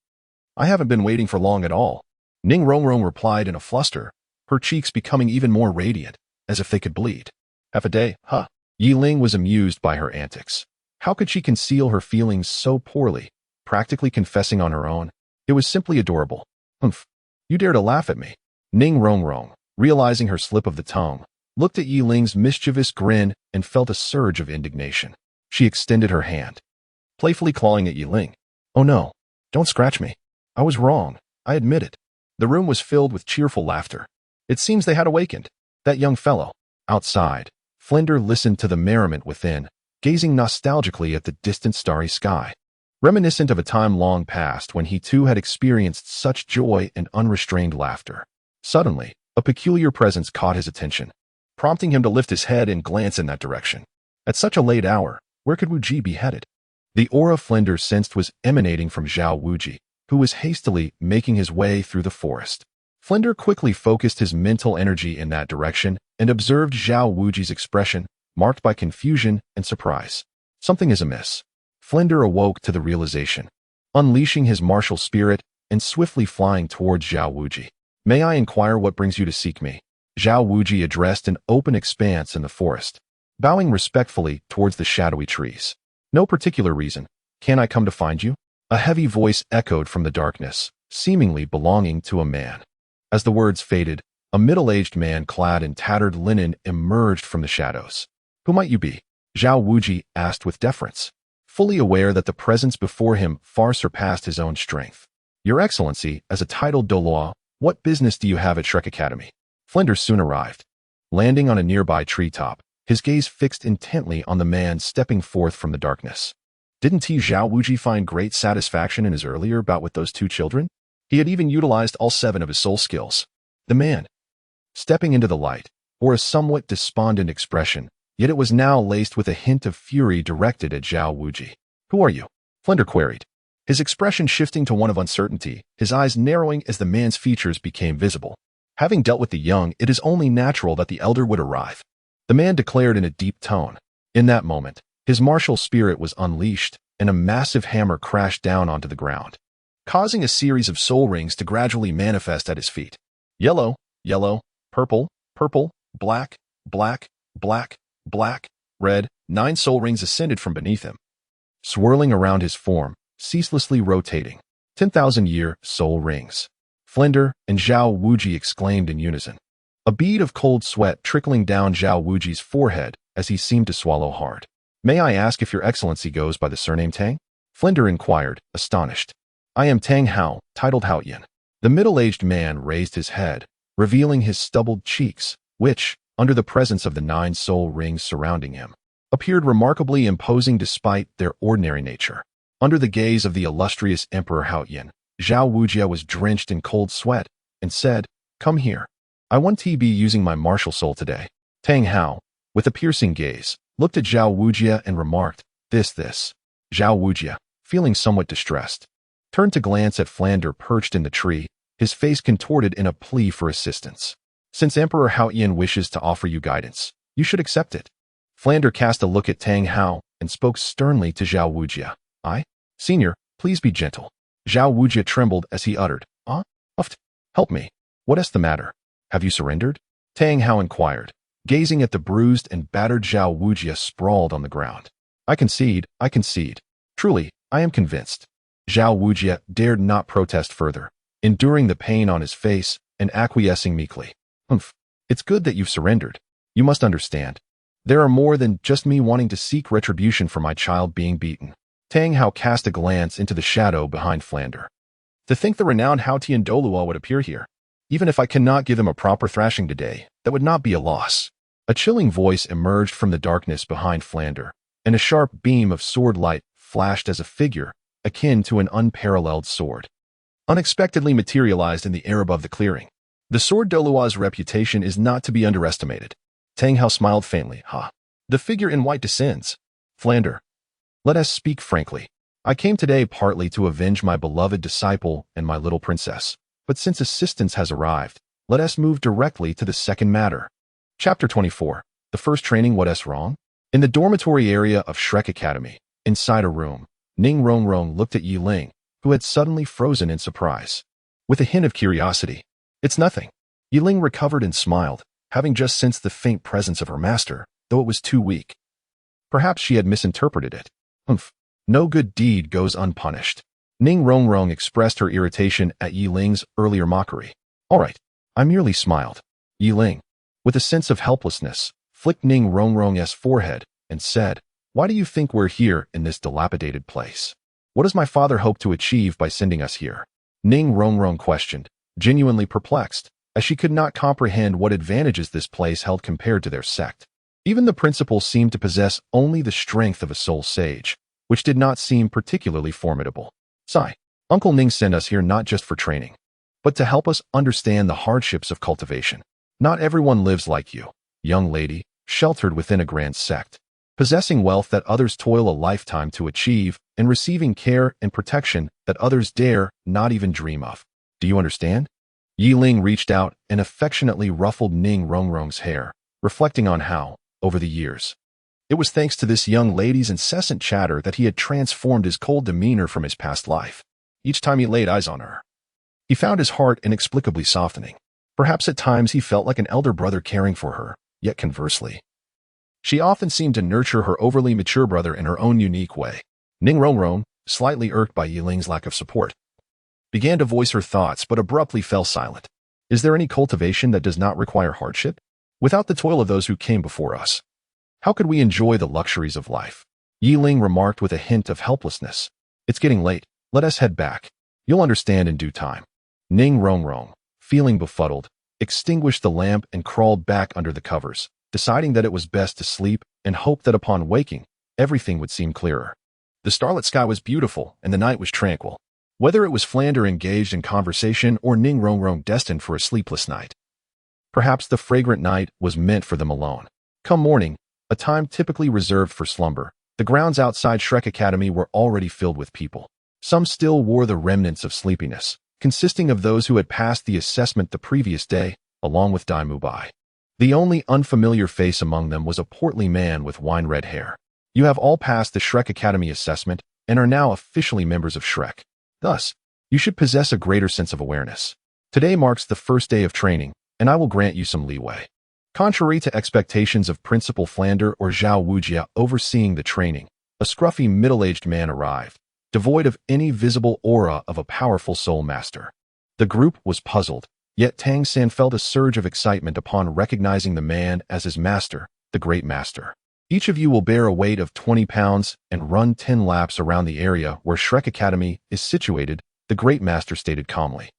I haven't been waiting for long at all. Ning Rongrong replied in a fluster, her cheeks becoming even more radiant, as if they could bleed. Half a day, huh? Yi Ling was amused by her antics. How could she conceal her feelings so poorly, practically confessing on her own? It was simply adorable. Humph. You dare to laugh at me. Ning Rongrong, realizing her slip of the tongue, looked at Yi Ling's mischievous grin and felt a surge of indignation. She extended her hand, playfully clawing at Yi Ling. Oh no, don't scratch me. I was wrong, I admit it. The room was filled with cheerful laughter. It seems they had awakened that young fellow. Outside, Flinder listened to the merriment within, gazing nostalgically at the distant starry sky, reminiscent of a time long past when he too had experienced such joy and unrestrained laughter. Suddenly, a peculiar presence caught his attention, prompting him to lift his head and glance in that direction. At such a late hour, where could Wu Ji be headed? The aura Flinder sensed was emanating from Zhao Wuji, who was hastily making his way through the forest. Flinder quickly focused his mental energy in that direction and observed Zhao Wuji's expression, marked by confusion and surprise. Something is amiss. Flinder awoke to the realization, unleashing his martial spirit and swiftly flying towards Zhao Wuji. May I inquire what brings you to seek me? Zhao Wuji addressed an open expanse in the forest, bowing respectfully towards the shadowy trees. No particular reason. Can I come to find you? A heavy voice echoed from the darkness, seemingly belonging to a man. As the words faded, a middle-aged man clad in tattered linen emerged from the shadows. Who might you be? Zhao Wuji asked with deference, fully aware that the presence before him far surpassed his own strength. Your Excellency, as a titled Douluo, what business do you have at Shrek Academy? Flinder soon arrived. Landing on a nearby treetop, his gaze fixed intently on the man stepping forth from the darkness. Didn't Zhao Wuji find great satisfaction in his earlier bout with those two children? He had even utilized all 7 of his soul skills. The man, stepping into the light, bore a somewhat despondent expression, yet it was now laced with a hint of fury directed at Zhao Wuji. Who are you? Flinder queried, his expression shifting to one of uncertainty, his eyes narrowing as the man's features became visible. Having dealt with the young, it is only natural that the elder would arrive, the man declared in a deep tone. In that moment, his martial spirit was unleashed, and a massive hammer crashed down onto the ground, causing a series of soul rings to gradually manifest at his feet. Yellow, yellow, purple, purple, black, black, black, black, red. 9 soul rings ascended from beneath him, swirling around his form, ceaselessly rotating. 10,000-year soul rings. Flinder and Zhao Wuji exclaimed in unison, a bead of cold sweat trickling down Zhao Wuji's forehead as he seemed to swallow hard. May I ask if your excellency goes by the surname Tang? Flinder inquired, astonished. I am Tang Hao, titled Hao Yin. The middle-aged man raised his head, revealing his stubbled cheeks, which, under the presence of the 9 soul rings surrounding him, appeared remarkably imposing despite their ordinary nature. Under the gaze of the illustrious Emperor Hao Yin, Zhao Wuji was drenched in cold sweat and said, Come here. I want to be using my martial soul today. Tang Hao, with a piercing gaze, looked at Zhao Wuji and remarked, This. Zhao Wuji, feeling somewhat distressed, turned to glance at Flinder perched in the tree, his face contorted in a plea for assistance. Since Emperor Hao Yin wishes to offer you guidance, you should accept it. Flinder cast a look at Tang Hao and spoke sternly to Zhao Wuji. Senior, please be gentle. Zhao Wuji trembled as he uttered, Help me. What is the matter? Have you surrendered? Tang Hao inquired, gazing at the bruised and battered Zhao Wuji sprawled on the ground. I concede. Truly, I am convinced. Zhao Wuji dared not protest further, enduring the pain on his face and acquiescing meekly. It's good that you've surrendered. You must understand. There are more than just me wanting to seek retribution for my child being beaten. Tang Hao cast a glance into the shadow behind Flinder. To think the renowned Hao Tian Douluo would appear here. Even if I cannot give him a proper thrashing today, that would not be a loss. A chilling voice emerged from the darkness behind Flinder, and a sharp beam of sword light flashed as a figure, akin to an unparalleled sword, unexpectedly materialized in the air above the clearing. The sword Douluo's reputation is not to be underestimated. Tang Hao smiled faintly. The figure in white descends. Flinder, let us speak frankly. I came today partly to avenge my beloved disciple and my little princess. But since assistance has arrived, let us move directly to the second matter. Chapter 24. The first training. What's wrong? In the dormitory area of Shrek Academy, inside a room, Ning Rongrong looked at Yi Ling, who had suddenly frozen in surprise. With a hint of curiosity, "It's nothing." Yi Ling recovered and smiled, having just sensed the faint presence of her master, though it was too weak. Perhaps she had misinterpreted it. Humph. No good deed goes unpunished. Ning Rongrong expressed her irritation at Yi Ling's earlier mockery. "All right, I merely smiled." Yi Ling, with a sense of helplessness, flicked Ning Rongrong's forehead and said, "Why do you think we're here in this dilapidated place? What does my father hope to achieve by sending us here?" Ning Rongrong questioned, genuinely perplexed, as she could not comprehend what advantages this place held compared to their sect. Even the principal seemed to possess only the strength of a soul sage, which did not seem particularly formidable. "Sigh, Uncle Ning sent us here not just for training, but to help us understand the hardships of cultivation. Not everyone lives like you, young lady, sheltered within a grand sect, possessing wealth that others toil a lifetime to achieve, and receiving care and protection that others dare not even dream of. Do you understand?" Yi Ling reached out and affectionately ruffled Ning Rongrong's hair, reflecting on how, over the years, it was thanks to this young lady's incessant chatter that he had transformed his cold demeanor from his past life. Each time he laid eyes on her, he found his heart inexplicably softening. Perhaps at times he felt like an elder brother caring for her, yet conversely, she often seemed to nurture her overly mature brother in her own unique way. Ning Rongrong, slightly irked by Yi Ling's lack of support, began to voice her thoughts but abruptly fell silent. "Is there any cultivation that does not require hardship? Without the toil of those who came before us, how could we enjoy the luxuries of life?" Yi Ling remarked with a hint of helplessness. "It's getting late. Let us head back. You'll understand in due time." Ning Rongrong, feeling befuddled, extinguished the lamp and crawled back under the covers, deciding that it was best to sleep and hope that upon waking, everything would seem clearer. The starlit sky was beautiful and the night was tranquil. Whether it was Flander engaged in conversation or Ning Rongrong destined for a sleepless night, perhaps the fragrant night was meant for them alone. Come morning, a time typically reserved for slumber, the grounds outside Shrek Academy were already filled with people. Some still wore the remnants of sleepiness, consisting of those who had passed the assessment the previous day, along with Dai Mubai. The only unfamiliar face among them was a portly man with wine-red hair. "You have all passed the Shrek Academy assessment and are now officially members of Shrek. Thus, you should possess a greater sense of awareness. Today marks the first day of training, and I will grant you some leeway." Contrary to expectations of Principal Flander or Zhao Wujia overseeing the training, a scruffy middle-aged man arrived, devoid of any visible aura of a powerful soul master. The group was puzzled, yet Tang San felt a surge of excitement upon recognizing the man as his master, the Great Master. "Each of you will bear a weight of 20 pounds and run 10 laps around the area where Shrek Academy is situated," the Great Master stated calmly,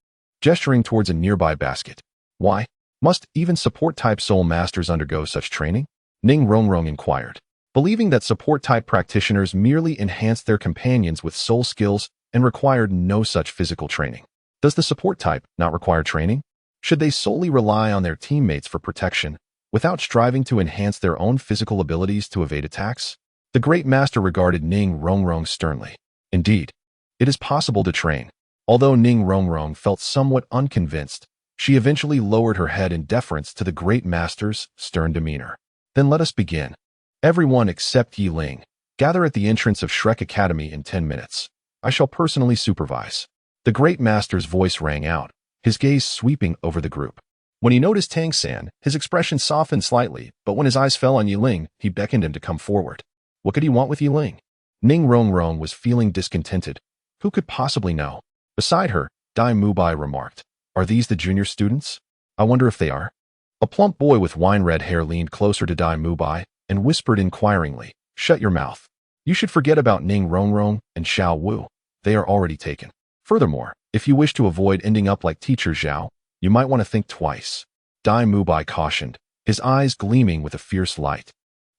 gesturing towards a nearby basket. "Why? Must even support-type soul masters undergo such training?" Ning Rongrong inquired, believing that support-type practitioners merely enhanced their companions with soul skills and required no such physical training. Does the support type not require training? Should they solely rely on their teammates for protection, without striving to enhance their own physical abilities to evade attacks? The Great Master regarded Ning Rongrong sternly. Indeed, it is possible to train. Although Ning Rongrong felt somewhat unconvinced, she eventually lowered her head in deference to the Great Master's stern demeanor. "Then let us begin. Everyone except Yi Ling, gather at the entrance of Shrek Academy in 10 minutes. I shall personally supervise." The Great Master's voice rang out, his gaze sweeping over the group. When he noticed Tang San, his expression softened slightly, but when his eyes fell on Yi Ling, he beckoned him to come forward. What could he want with Yi Ling? Ning Rongrong was feeling discontented. Who could possibly know? Beside her, Dai Mubai remarked, "Are these the junior students? I wonder if they are." A plump boy with wine-red hair leaned closer to Dai Mubai and whispered inquiringly, "Shut your mouth. You should forget about Ning Rongrong and Xiao Wu. They are already taken. Furthermore, if you wish to avoid ending up like Teacher Zhao, you might want to think twice." Dai Mubai cautioned, his eyes gleaming with a fierce light.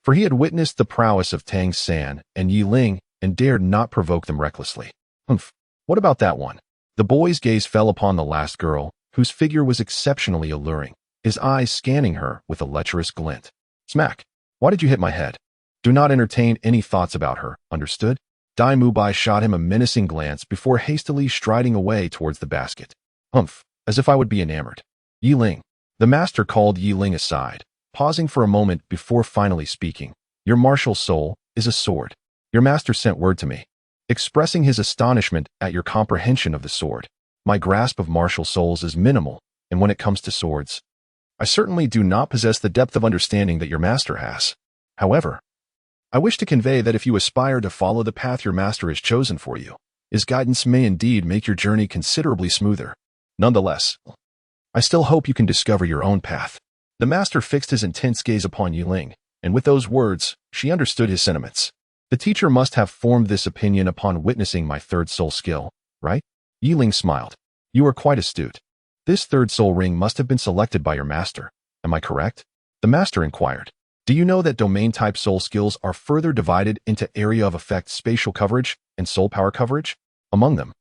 For he had witnessed the prowess of Tang San and Yi Ling and dared not provoke them recklessly. "Humph, what about that one?" The boy's gaze fell upon the last girl, whose figure was exceptionally alluring, his eyes scanning her with a lecherous glint. "Smack! Why did you hit my head? Do not entertain any thoughts about her, understood?" Dai Mubai shot him a menacing glance before hastily striding away towards the basket. "Humph, as if I would be enamored. Yi Ling. The master called Yi Ling aside, pausing for a moment before finally speaking. Your martial soul is a sword. Your master sent word to me, expressing his astonishment at your comprehension of the sword. My grasp of martial souls is minimal, and when it comes to swords, I certainly do not possess the depth of understanding that your master has. However, I wish to convey that if you aspire to follow the path your master has chosen for you, his guidance may indeed make your journey considerably smoother. Nonetheless, I still hope you can discover your own path. The master fixed his intense gaze upon Yi Ling, and with those words, she understood his sentiments. The teacher must have formed this opinion upon witnessing my third soul skill, right? Yi Ling smiled. You are quite astute. This third soul ring must have been selected by your master. Am I correct? The master inquired. Do you know that domain-type soul skills are further divided into area of effect spatial coverage and soul power coverage? Among them,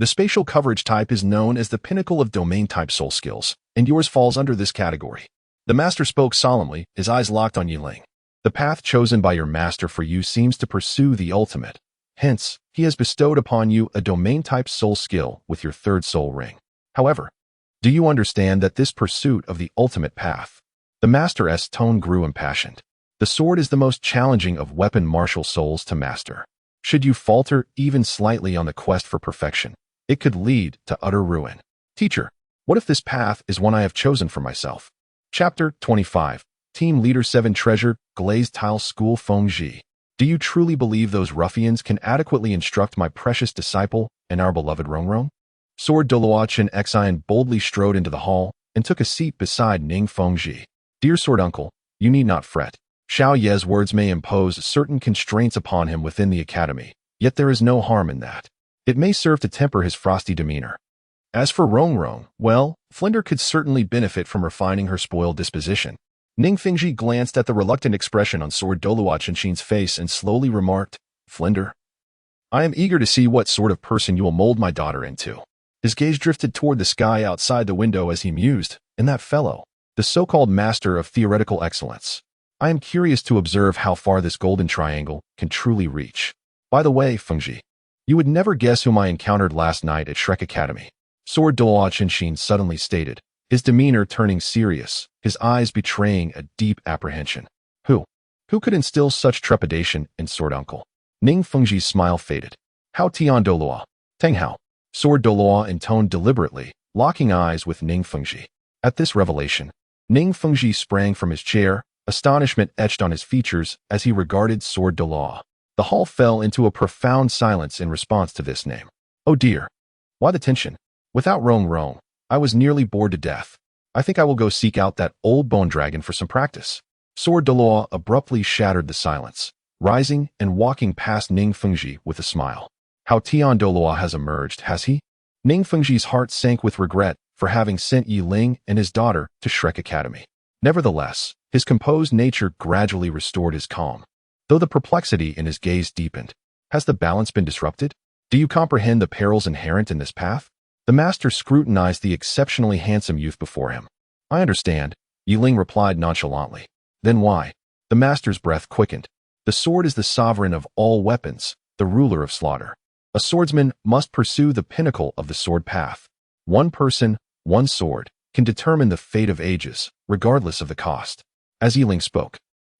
the spatial coverage type is known as the pinnacle of domain-type soul skills, and yours falls under this category. The master spoke solemnly, his eyes locked on Yi Ling. The path chosen by your master for you seems to pursue the ultimate. Hence, he has bestowed upon you a domain-type soul skill with your third soul ring. However, do you understand that this pursuit of the ultimate path? The master's tone grew impassioned. The sword is the most challenging of weapon martial souls to master. Should you falter even slightly on the quest for perfection, it could lead to utter ruin. Teacher, what if this path is one I have chosen for myself? Chapter 25. Team Leader 7 Treasure, Glazed Tile School Fengji. Do you truly believe those ruffians can adequately instruct my precious disciple and our beloved Rongrong? Sword Douluo Chen Xian boldly strode into the hall and took a seat beside Ning Fengji. Dear Sword Uncle, you need not fret. Xiao Ye's words may impose certain constraints upon him within the academy, yet there is no harm in that. It may serve to temper his frosty demeanor. As for Rongrong, well, Flinder could certainly benefit from refining her spoiled disposition. Ning Fengji glanced at the reluctant expression on Sword Douluo Chen's face and slowly remarked, Flinder, I am eager to see what sort of person you will mold my daughter into. His gaze drifted toward the sky outside the window as he mused, and that fellow, the so-called master of theoretical excellence. I am curious to observe how far this golden triangle can truly reach. By the way, Fengji, you would never guess whom I encountered last night at Shrek Academy. Sword Douluo Chen suddenly stated, his demeanor turning serious, his eyes betraying a deep apprehension. Who? Who could instill such trepidation in Sword Uncle? Ning Fengji's smile faded. Hao Tian Douluo. Teng Hao. Sword Douluo intoned deliberately, locking eyes with Ning Fengji. At this revelation, Ning Fengji sprang from his chair, astonishment etched on his features as he regarded Sword Douluo. The hall fell into a profound silence in response to this name. Oh dear. Why the tension? Without Rongrong, I was nearly bored to death. I think I will go seek out that old bone dragon for some practice. Sword Douluo abruptly shattered the silence, rising and walking past Ning Fengji with a smile. Hao Tian Douluo has emerged, has he? Ning Fengji's heart sank with regret for having sent Yi Ling and his daughter to Shrek Academy. Nevertheless, his composed nature gradually restored his calm. Though the perplexity in his gaze deepened, has the balance been disrupted? Do you comprehend the perils inherent in this path? The master scrutinized the exceptionally handsome youth before him. I understand, Yi Ling replied nonchalantly. Then why? The master's breath quickened. The sword is the sovereign of all weapons, the ruler of slaughter. A swordsman must pursue the pinnacle of the sword path. One person, one sword, can determine the fate of ages, regardless of the cost. As Yi Ling spoke,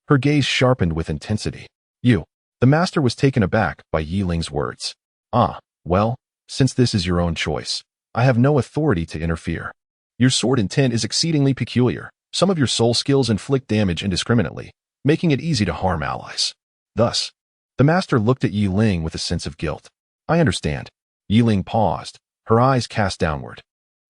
her gaze sharpened with intensity. You. The master was taken aback by Yi Ling's words. Ah, well, since this is your own choice, I have no authority to interfere. Your sword intent is exceedingly peculiar. Some of your soul skills inflict damage indiscriminately, making it easy to harm allies. Thus, the master looked at Yi Ling with a sense of guilt. I understand. Yi Ling paused, her eyes cast downward.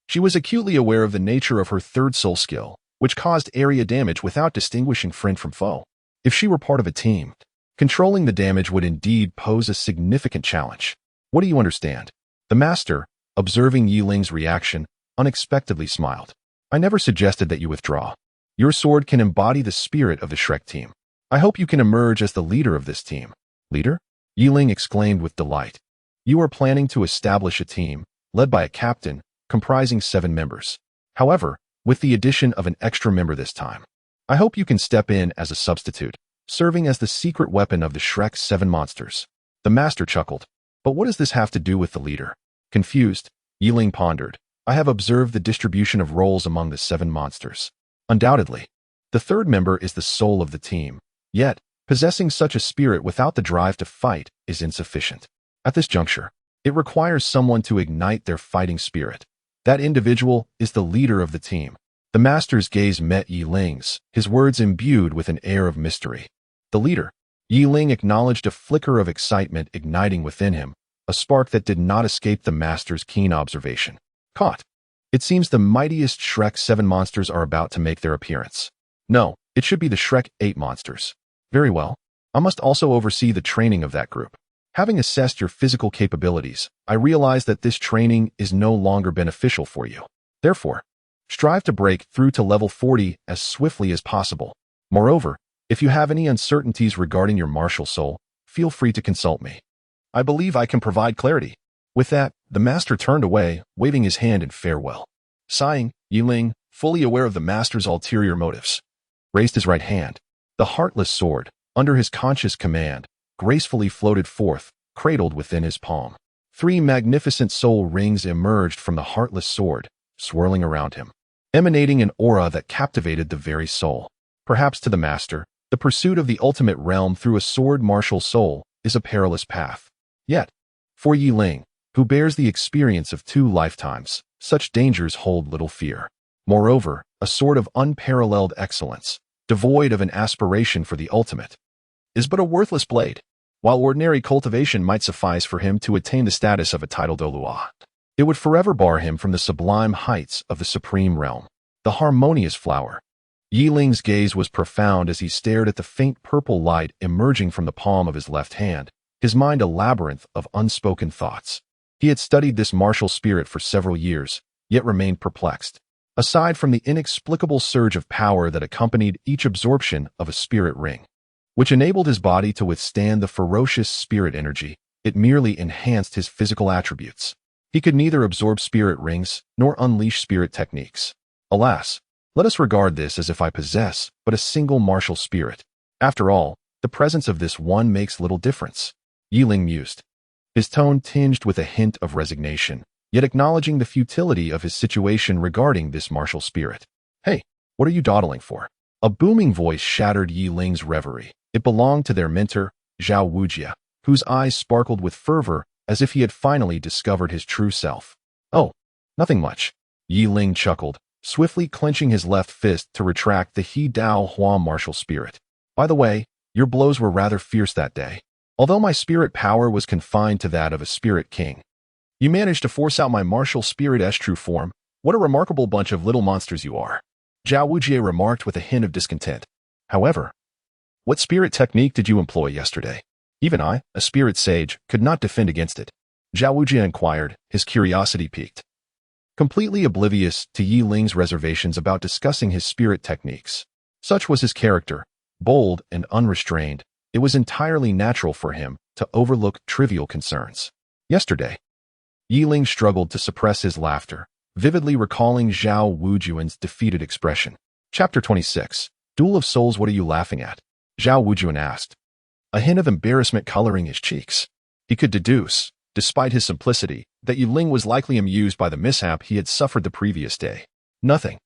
She was acutely aware of the nature of her third soul skill, which caused area damage without distinguishing friend from foe. If she were part of a team, controlling the damage would indeed pose a significant challenge. What do you understand? The master, observing Yi Ling's reaction, unexpectedly smiled. I never suggested that you withdraw. Your sword can embody the spirit of the Shrek team. I hope you can emerge as the leader of this team. Leader? Yi Ling exclaimed with delight. You are planning to establish a team, led by a captain, comprising 7 members. However, with the addition of an extra member this time. I hope you can step in as a substitute, serving as the secret weapon of the Shrek's 7 monsters. The master chuckled. But what does this have to do with the leader? Confused, Yi Ling pondered. I have observed the distribution of roles among the 7 monsters. Undoubtedly, the third member is the soul of the team. Yet, possessing such a spirit without the drive to fight is insufficient. At this juncture, it requires someone to ignite their fighting spirit. That individual is the leader of the team. The master's gaze met Yi Ling's, his words imbued with an air of mystery. The leader. Yi Ling acknowledged a flicker of excitement igniting within him, a spark that did not escape the master's keen observation. Caught. It seems the mightiest Shrek 7 monsters are about to make their appearance. No, it should be the Shrek 8 monsters. Very well. I must also oversee the training of that group. Having assessed your physical capabilities, I realize that this training is no longer beneficial for you. Therefore, strive to break through to level 40 as swiftly as possible. Moreover, if you have any uncertainties regarding your martial soul, feel free to consult me. I believe I can provide clarity. With that, the master turned away, waving his hand in farewell. Sighing, Yi Ling, fully aware of the master's ulterior motives, raised his right hand. The heartless sword, under his conscious command, gracefully floated forth, cradled within his palm. 3 magnificent soul rings emerged from the heartless sword, swirling around him, emanating an aura that captivated the very soul. Perhaps to the master, the pursuit of the ultimate realm through a sword martial soul is a perilous path. Yet, for Yi Ling, who bears the experience of 2 lifetimes, such dangers hold little fear. Moreover, a sword of unparalleled excellence, devoid of an aspiration for the ultimate, is but a worthless blade. While ordinary cultivation might suffice for him to attain the status of a title Douluo, it would forever bar him from the sublime heights of the supreme realm, the harmonious flower. Yi Ling's gaze was profound as he stared at the faint purple light emerging from the palm of his left hand, his mind a labyrinth of unspoken thoughts. He had studied this martial spirit for several years, yet remained perplexed. Aside from the inexplicable surge of power that accompanied each absorption of a spirit ring, which enabled his body to withstand the ferocious spirit energy, it merely enhanced his physical attributes. He could neither absorb spirit rings nor unleash spirit techniques. Alas, let us regard this as if I possess but a single martial spirit. After all, the presence of this one makes little difference. Yi Ling mused, his tone tinged with a hint of resignation, yet acknowledging the futility of his situation regarding this martial spirit. Hey, what are you dawdling for? A booming voice shattered Yi Ling's reverie. It belonged to their mentor, Zhao Wujia, whose eyes sparkled with fervor as if he had finally discovered his true self. Oh, nothing much. Yi Ling chuckled, swiftly clenching his left fist to retract the He Dao Hua martial spirit. By the way, your blows were rather fierce that day. Although my spirit power was confined to that of a spirit king, you managed to force out my martial spirit's true form. What a remarkable bunch of little monsters you are. Zhao Wujie remarked with a hint of discontent. However, what spirit technique did you employ yesterday? Even I, a spirit sage, could not defend against it. Zhao Wujie inquired, his curiosity piqued. Completely oblivious to Yi Ling's reservations about discussing his spirit techniques. Such was his character, bold and unrestrained. It was entirely natural for him to overlook trivial concerns. Yesterday, Yi Ling struggled to suppress his laughter, vividly recalling Zhao Wujie's defeated expression. Chapter 26. Duel of Souls. What are you laughing at? Zhao Wujie asked, a hint of embarrassment coloring his cheeks. He could deduce, despite his simplicity, that Yi Ling was likely amused by the mishap he had suffered the previous day. Nothing.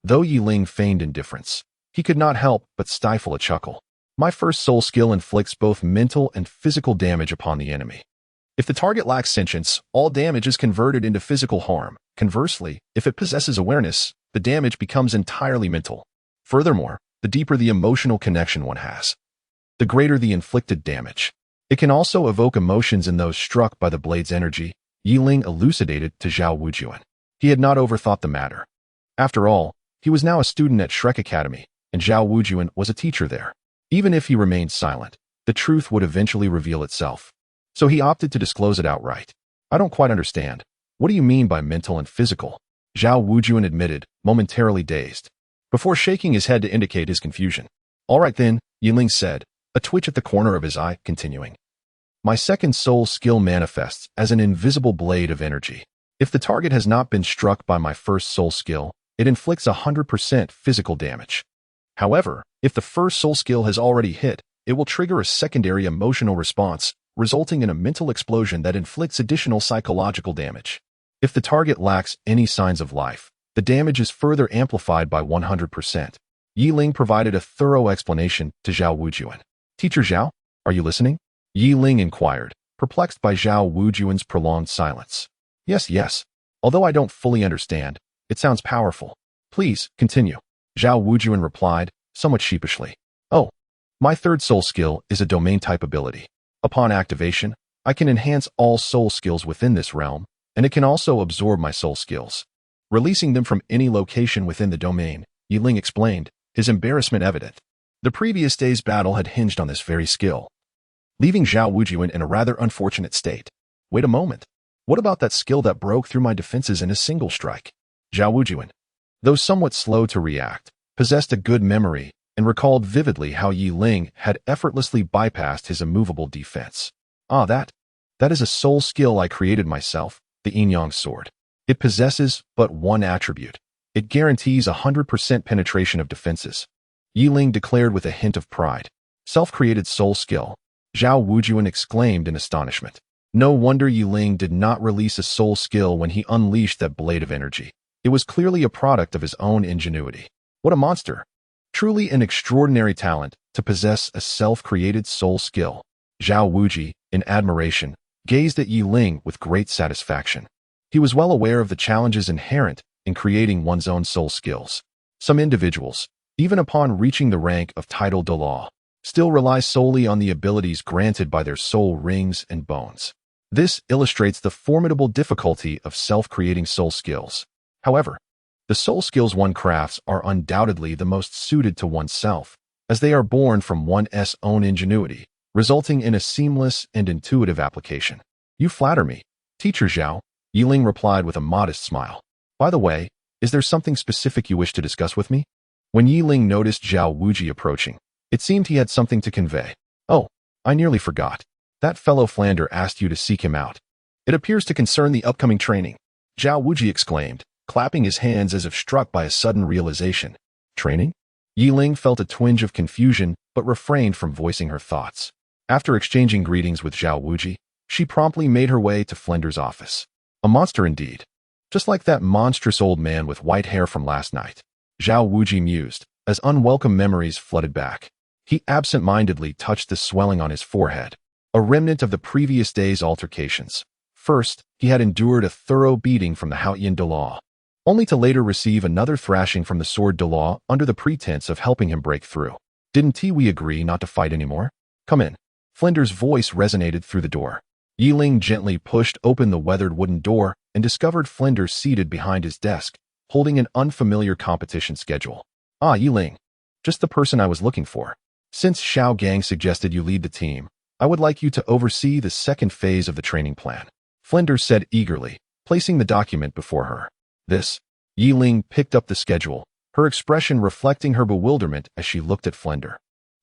Though Yi Ling feigned indifference, he could not help but stifle a chuckle. My first soul skill inflicts both mental and physical damage upon the enemy. If the target lacks sentience, all damage is converted into physical harm. Conversely, if it possesses awareness, the damage becomes entirely mental. Furthermore, the deeper the emotional connection one has, the greater the inflicted damage. It can also evoke emotions in those struck by the blade's energy, Yi Ling elucidated to Zhao Wujie. He had not overthought the matter. After all, he was now a student at Shrek Academy, and Zhao Wujie was a teacher there. Even if he remained silent, the truth would eventually reveal itself. So he opted to disclose it outright. I don't quite understand. What do you mean by mental and physical? Zhao Wujie admitted, momentarily dazed, before shaking his head to indicate his confusion. All right then, Yi Ling said, a twitch at the corner of his eye, continuing. My second soul skill manifests as an invisible blade of energy. If the target has not been struck by my first soul skill, it inflicts 100% physical damage. However, if the first soul skill has already hit, it will trigger a secondary emotional response, resulting in a mental explosion that inflicts additional psychological damage. If the target lacks any signs of life, the damage is further amplified by 100%. Yi Ling provided a thorough explanation to Zhao Wujuan. Teacher Zhao, are you listening? Yi Ling inquired, perplexed by Zhao Wujuan's prolonged silence. Yes, yes. Although I don't fully understand, it sounds powerful. Please, continue. Zhao Wujuan replied, somewhat sheepishly. Oh, my third soul skill is a domain-type ability. Upon activation, I can enhance all soul skills within this realm, and it can also absorb my soul skills, releasing them from any location within the domain, Yi Ling explained, his embarrassment evident. The previous day's battle had hinged on this very skill, leaving Zhao Wujuan in a rather unfortunate state. Wait a moment. What about that skill that broke through my defenses in a single strike? Zhao Wujuan, though somewhat slow to react, possessed a good memory and recalled vividly how Yi Ling had effortlessly bypassed his immovable defense. Ah, that is a soul skill I created myself, the Yin-Yang sword. It possesses but one attribute. It guarantees 100% penetration of defenses. Yi Ling declared with a hint of pride. Self-created soul skill. Zhao Wujuan exclaimed in astonishment. No wonder Yi Ling did not release a soul skill when he unleashed that blade of energy. It was clearly a product of his own ingenuity. What a monster! Truly an extraordinary talent to possess a self-created soul skill. Zhao Wuji, in admiration, gazed at Yi Ling with great satisfaction. He was well aware of the challenges inherent in creating one's own soul skills. Some individuals, even upon reaching the rank of title Douluo, still rely solely on the abilities granted by their soul rings and bones. This illustrates the formidable difficulty of self-creating soul skills. However, the soul skills one crafts are undoubtedly the most suited to oneself, as they are born from one's own ingenuity, resulting in a seamless and intuitive application. You flatter me, Teacher Zhao, Yi Ling replied with a modest smile. By the way, is there something specific you wish to discuss with me? When Yi Ling noticed Zhao Wuji approaching, it seemed he had something to convey. Oh, I nearly forgot. That fellow Flander asked you to seek him out. It appears to concern the upcoming training, Zhao Wuji exclaimed, clapping his hands as if struck by a sudden realization. Training? Yi Ling felt a twinge of confusion but refrained from voicing her thoughts. After exchanging greetings with Zhao Wuji, she promptly made her way to Flender's office. A monster indeed. Just like that monstrous old man with white hair from last night. Zhao Wuji mused, as unwelcome memories flooded back. He absent-mindedly touched the swelling on his forehead, a remnant of the previous day's altercations. First, he had endured a thorough beating from the Haotian Douluo, only to later receive another thrashing from the sword Douluo under the pretense of helping him break through. Didn't we agree not to fight anymore? Come in. Flender's voice resonated through the door. Yi Ling gently pushed open the weathered wooden door and discovered Flender seated behind his desk, holding an unfamiliar competition schedule. Ah, Yi Ling. Just the person I was looking for. Since Xiao Gang suggested you lead the team, I would like you to oversee the second phase of the training plan, Flender said eagerly, placing the document before her. This, Yi Ling picked up the schedule, her expression reflecting her bewilderment as she looked at Flender.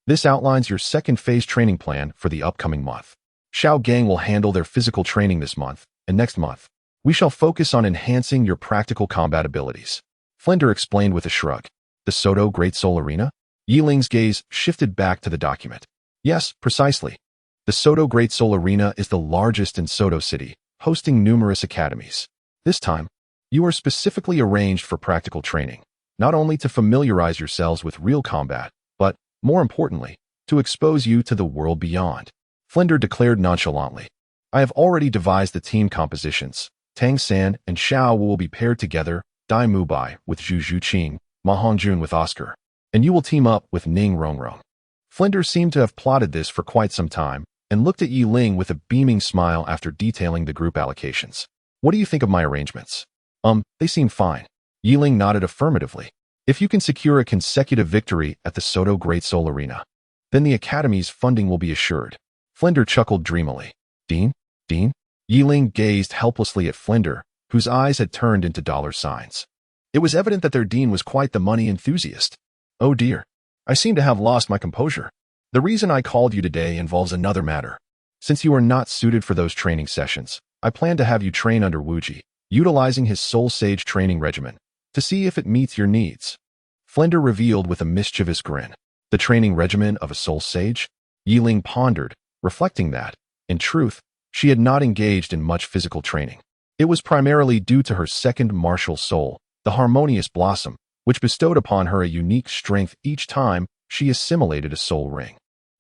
This outlines your second phase training plan for the upcoming month. Xiao Gang will handle their physical training this month, and next month, we shall focus on enhancing your practical combat abilities. Flender explained with a shrug. The Soto Great Soul Arena? Yi Ling's gaze shifted back to the document. Yes, precisely. The Soto Great Soul Arena is the largest in Soto City, hosting numerous academies. This time, you are specifically arranged for practical training, not only to familiarize yourselves with real combat, but, more importantly, to expose you to the world beyond. Flender declared nonchalantly. I have already devised the team compositions. Tang San and Xiao will be paired together, Dai Mubai with Zhu Zhuqing, Ma Hongjun with Oscar, and you will team up with Ning Rongrong. Flender seemed to have plotted this for quite some time, and looked at Yi Ling with a beaming smile after detailing the group allocations. What do you think of my arrangements? They seem fine. Yi Ling nodded affirmatively. If you can secure a consecutive victory at the Soto Great Soul Arena, then the Academy's funding will be assured. Flender chuckled dreamily. Dean? Yi Ling gazed helplessly at Flender, whose eyes had turned into dollar signs. It was evident that their dean was quite the money enthusiast. Oh dear. I seem to have lost my composure. The reason I called you today involves another matter. Since you are not suited for those training sessions, I plan to have you train under Wuji, utilizing his Soul Sage training regimen, to see if it meets your needs. Flender revealed with a mischievous grin. The training regimen of a Soul Sage? Yi Ling pondered, reflecting that, in truth, she had not engaged in much physical training. It was primarily due to her second martial soul, the harmonious blossom, which bestowed upon her a unique strength each time she assimilated a soul ring.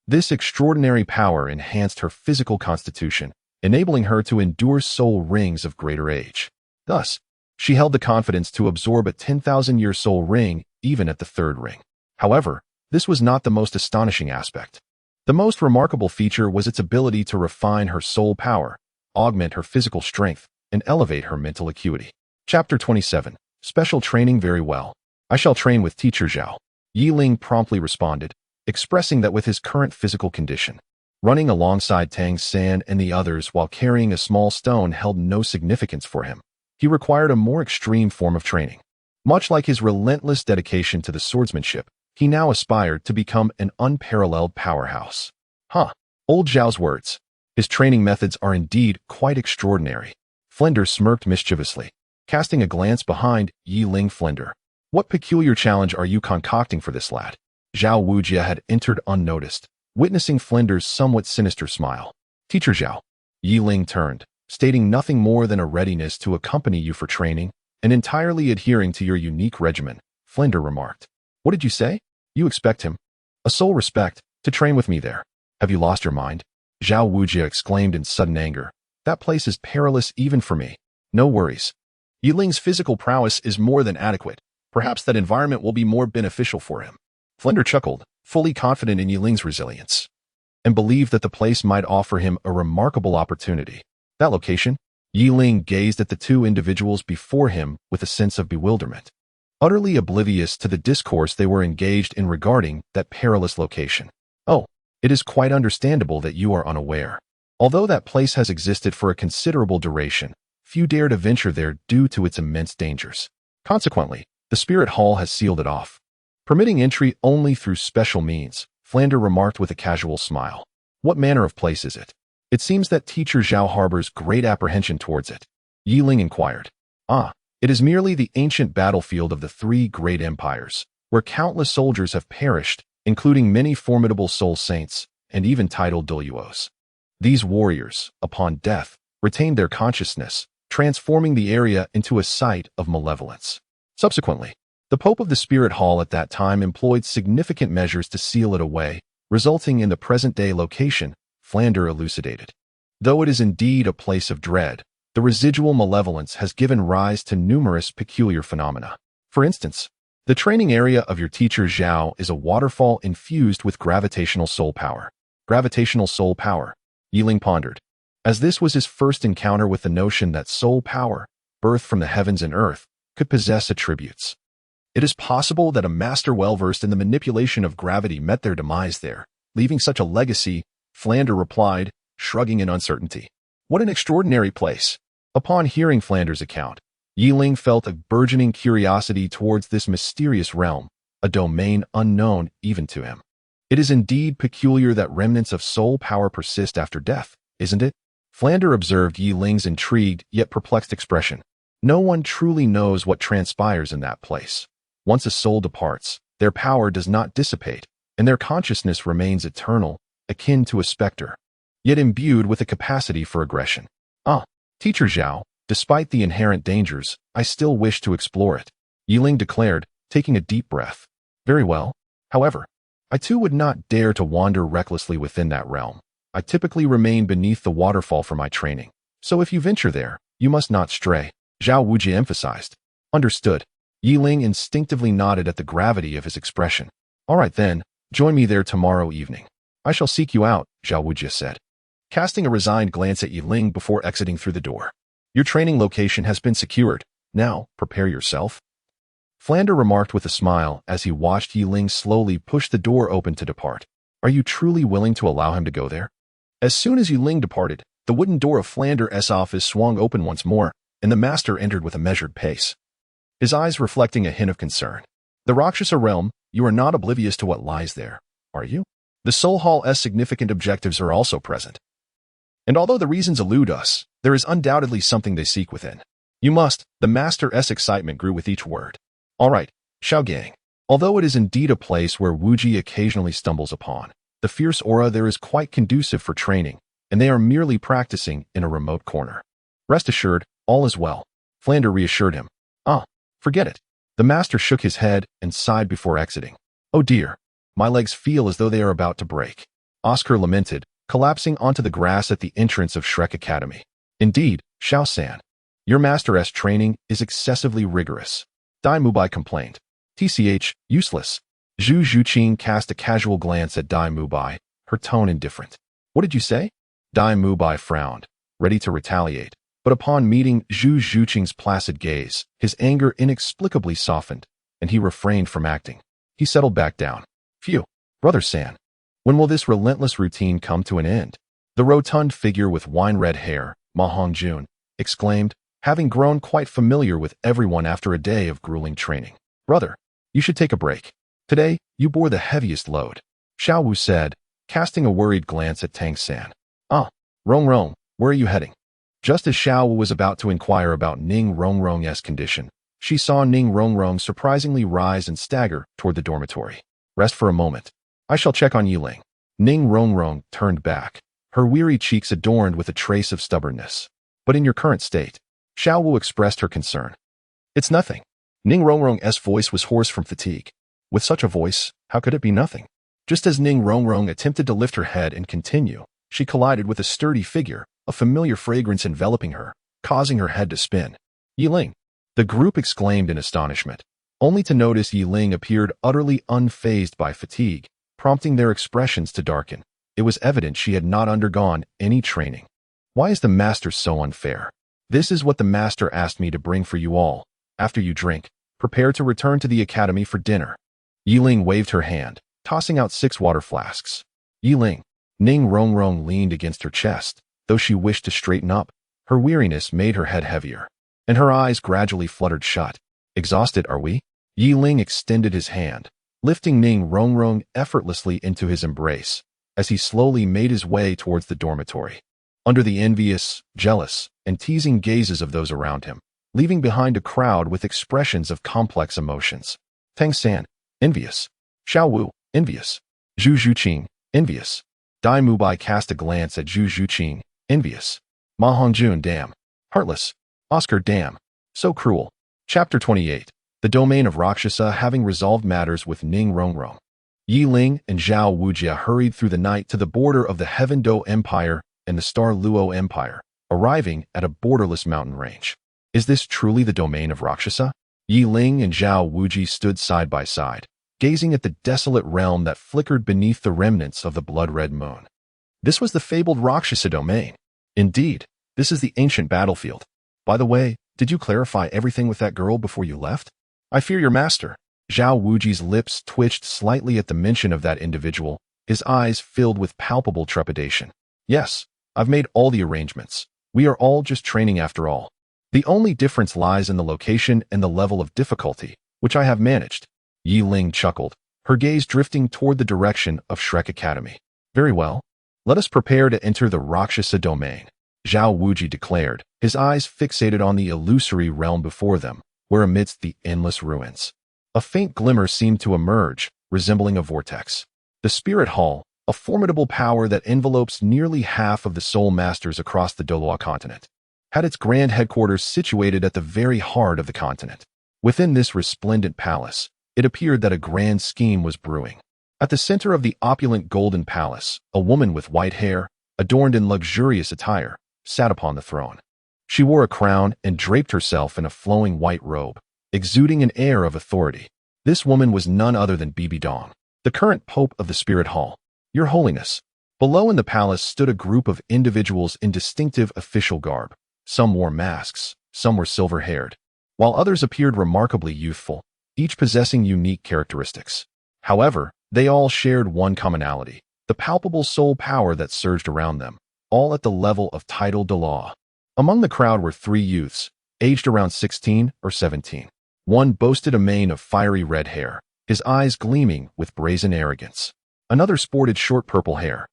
This extraordinary power enhanced her physical constitution, enabling her to endure soul rings of greater age. Thus, she held the confidence to absorb a 10,000-year soul ring even at the third ring. However, this was not the most astonishing aspect. The most remarkable feature was its ability to refine her soul power, augment her physical strength, and elevate her mental acuity. Chapter 27. Special Training. Very well. I shall train with Teacher Zhao. Yi Ling promptly responded, expressing that with his current physical condition, running alongside Tang San and the others while carrying a small stone held no significance for him. He required a more extreme form of training. Much like his relentless dedication to the swordsmanship, he now aspired to become an unparalleled powerhouse. Old Zhao's words. His training methods are indeed quite extraordinary. Flender smirked mischievously, casting a glance behind Yi Ling. Flender, what peculiar challenge are you concocting for this lad? Zhao Wujia had entered unnoticed, witnessing Flender's somewhat sinister smile. Teacher Zhao. Yi Ling turned, stating nothing more than a readiness to accompany you for training, and entirely adhering to your unique regimen. Flender remarked. What did you say? You expect him? A sole respect, to train with me there. Have you lost your mind? Zhao Wujia exclaimed in sudden anger. That place is perilous even for me. No worries. Yi Ling's physical prowess is more than adequate. Perhaps that environment will be more beneficial for him. Flender chuckled, fully confident in Yi Ling's resilience, and believed that the place might offer him a remarkable opportunity. That location? Yi Ling gazed at the two individuals before him with a sense of bewilderment, utterly oblivious to the discourse they were engaged in regarding that perilous location. Oh, it is quite understandable that you are unaware. Although that place has existed for a considerable duration, few dare to venture there due to its immense dangers. Consequently, the Spirit Hall has sealed it off, permitting entry only through special means. Flender remarked with a casual smile. What manner of place is it? It seems that Teacher Zhao harbors great apprehension towards it. Yi Ling inquired. It is merely the ancient battlefield of the three great empires, where countless soldiers have perished, including many formidable soul saints, and even titled Douluos. These warriors, upon death, retained their consciousness, transforming the area into a site of malevolence. Subsequently, the Pope of the Spirit Hall at that time employed significant measures to seal it away, resulting in the present-day location, Flender elucidated. Though it is indeed a place of dread, the residual malevolence has given rise to numerous peculiar phenomena. For instance, the training area of your teacher Zhao is a waterfall infused with gravitational soul power. Gravitational soul power, Yi Ling pondered, as this was his first encounter with the notion that soul power, birthed from the heavens and earth, could possess attributes. It is possible that a master well-versed in the manipulation of gravity met their demise there, leaving such a legacy, Flender replied, shrugging in uncertainty. What an extraordinary place! Upon hearing Flander's account, Yi Ling felt a burgeoning curiosity towards this mysterious realm, a domain unknown even to him. It is indeed peculiar that remnants of soul power persist after death, isn't it? Flender observed Yi Ling's intrigued yet perplexed expression. No one truly knows what transpires in that place. Once a soul departs, their power does not dissipate, and their consciousness remains eternal, akin to a specter, yet imbued with a capacity for aggression. Teacher Zhao, despite the inherent dangers, I still wish to explore it, Yi Ling declared, taking a deep breath. Very well. However, I too would not dare to wander recklessly within that realm. I typically remain beneath the waterfall for my training, so if you venture there, you must not stray, Zhao Wujia emphasized. Understood. Yi Ling instinctively nodded at the gravity of his expression. All right then, join me there tomorrow evening. I shall seek you out, Zhao Wujia said, casting a resigned glance at Yi Ling before exiting through the door. Your training location has been secured. Now, prepare yourself. Flender remarked with a smile as he watched Yi Ling slowly push the door open to depart. Are you truly willing to allow him to go there? As soon as Yi Ling departed, the wooden door of Flander's office swung open once more, and the master entered with a measured pace, his eyes reflecting a hint of concern. The Rakshasa realm, you are not oblivious to what lies there, are you? The Soul Hall's significant objectives are also present. And although the reasons elude us, there is undoubtedly something they seek within. You must, the master's excitement grew with each word. All right, Xiaogang. Although it is indeed a place where Wuji occasionally stumbles upon, the fierce aura there is quite conducive for training, and they are merely practicing in a remote corner. Rest assured, All is well. Flander reassured him. Ah, forget it. The master shook his head and sighed before exiting. Oh dear. My legs feel as though they are about to break. Oscar lamented, collapsing onto the grass at the entrance of Shrek Academy. Indeed, Xiao-san. Your master-esque training is excessively rigorous. Dai Mubai complained. TCH, useless. Zhu Zhuqing cast a casual glance at Dai Mubai, her tone indifferent. What did you say? Dai Mubai frowned, ready to retaliate, but upon meeting Zhu Zhuqing's placid gaze, his anger inexplicably softened, and he refrained from acting. He settled back down. Phew, Brother San. When will this relentless routine come to an end? The rotund figure with wine-red hair, Ma Hongjun, exclaimed, having grown quite familiar with everyone after a day of grueling training. Brother, you should take a break. Today, you bore the heaviest load. Xiao Wu said, casting a worried glance at Tang San. Ah, Rong, where are you heading? Just as Xiao Wu was about to inquire about Ning Rongrong's condition, she saw Ning Rongrong surprisingly rise and stagger toward the dormitory. Rest for a moment. I shall check on Yiling. Ning Rongrong turned back, her weary cheeks adorned with a trace of stubbornness. But in your current state, Xiao Wu expressed her concern. It's nothing. Ning Rongrong's voice was hoarse from fatigue. With such a voice, how could it be nothing? Just as Ning Rongrong attempted to lift her head and continue, she collided with a sturdy figure, a familiar fragrance enveloping her, causing her head to spin. Yiling. The group exclaimed in astonishment, only to notice Yiling appeared utterly unfazed by fatigue, prompting their expressions to darken. It was evident she had not undergone any training. Why is the master so unfair? This is what the master asked me to bring for you all. After you drink, prepare to return to the academy for dinner. Yiling waved her hand, tossing out 6 water flasks. Yiling. Ning Rongrong leaned against her chest, though she wished to straighten up. Her weariness made her head heavier, and her eyes gradually fluttered shut. Exhausted, are we? Yiling extended his hand, lifting Ning Rongrong effortlessly into his embrace, as he slowly made his way towards the dormitory. Under the envious, jealous, and teasing gazes of those around him, leaving behind a crowd with expressions of complex emotions. Tang San, envious. Xiao Wu, envious. Zhu Zhuqing, envious. Dai Mubai cast a glance at Zhu Zhuqing, envious. Ma Hongjun, damn. Heartless. Oscar, damn. So cruel. Chapter 28. The domain of Rakshasa having resolved matters with Ning Rongrong. Yiling and Zhao Wujia hurried through the night to the border of the Heaven Do Empire and the Star Luo Empire, arriving at a borderless mountain range. Is this truly the domain of Rakshasa? Yiling and Zhao Wuji stood side by side, gazing at the desolate realm that flickered beneath the remnants of the blood-red moon. This was the fabled Rakshasa domain. Indeed, this is the ancient battlefield. By the way, did you clarify everything with that girl before you left? I fear your master. Zhao Wuji's lips twitched slightly at the mention of that individual, his eyes filled with palpable trepidation. Yes, I've made all the arrangements. We are all just training after all. The only difference lies in the location and the level of difficulty, which I have managed. Yiling chuckled, her gaze drifting toward the direction of Shrek Academy. Very well. Let us prepare to enter the Rakshasa domain, Zhao Wuji declared, his eyes fixated on the illusory realm before them, where amidst the endless ruins, a faint glimmer seemed to emerge, resembling a vortex. The Spirit Hall, a formidable power that envelopes nearly half of the soul masters across the Douluo continent, had its grand headquarters situated at the very heart of the continent. Within this resplendent palace, it appeared that a grand scheme was brewing. At the center of the opulent golden palace, a woman with white hair, adorned in luxurious attire, sat upon the throne. She wore a crown and draped herself in a flowing white robe, exuding an air of authority. This woman was none other than Bibi Dong, the current Pope of the Spirit Hall. Your Holiness. Below in the palace stood a group of individuals in distinctive official garb. Some wore masks, some were silver-haired, while others appeared remarkably youthful, each possessing unique characteristics. However, they all shared one commonality, the palpable soul power that surged around them, all at the level of title de law. Among the crowd were 3 youths, aged around 16 or 17. One boasted a mane of fiery red hair, his eyes gleaming with brazen arrogance. Another sported short purple hair,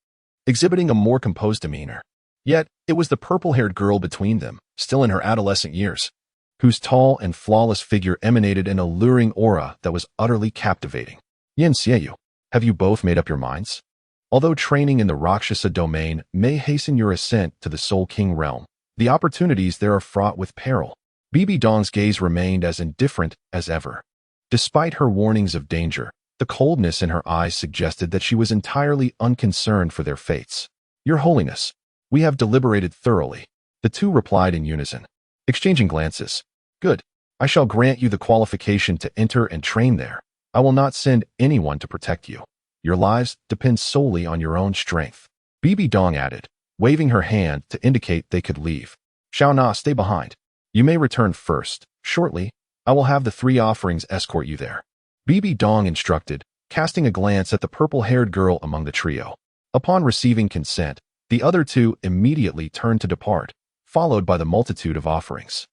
exhibiting a more composed demeanor. Yet, it was the purple-haired girl between them, still in her adolescent years, whose tall and flawless figure emanated an alluring aura that was utterly captivating. Yin Xiegu, have you both made up your minds? Although training in the Rakshasa domain may hasten your ascent to the Soul King realm, The opportunities there are fraught with peril. Bibi Dong's gaze remained as indifferent as ever. Despite her warnings of danger, the coldness in her eyes suggested that she was entirely unconcerned for their fates. Your Holiness, we have deliberated thoroughly. The two replied in unison, exchanging glances. Good. I shall grant you the qualification to enter and train there. I will not send anyone to protect you. Your lives depend solely on your own strength. Bibi Dong added, waving her hand to indicate they could leave. Xiao Na, stay behind. You may return first. Shortly, I will have the 3 offerings escort you there. Bibi Dong instructed, casting a glance at the purple-haired girl among the trio. Upon receiving consent, the other 2 immediately turned to depart, followed by the multitude of offerings.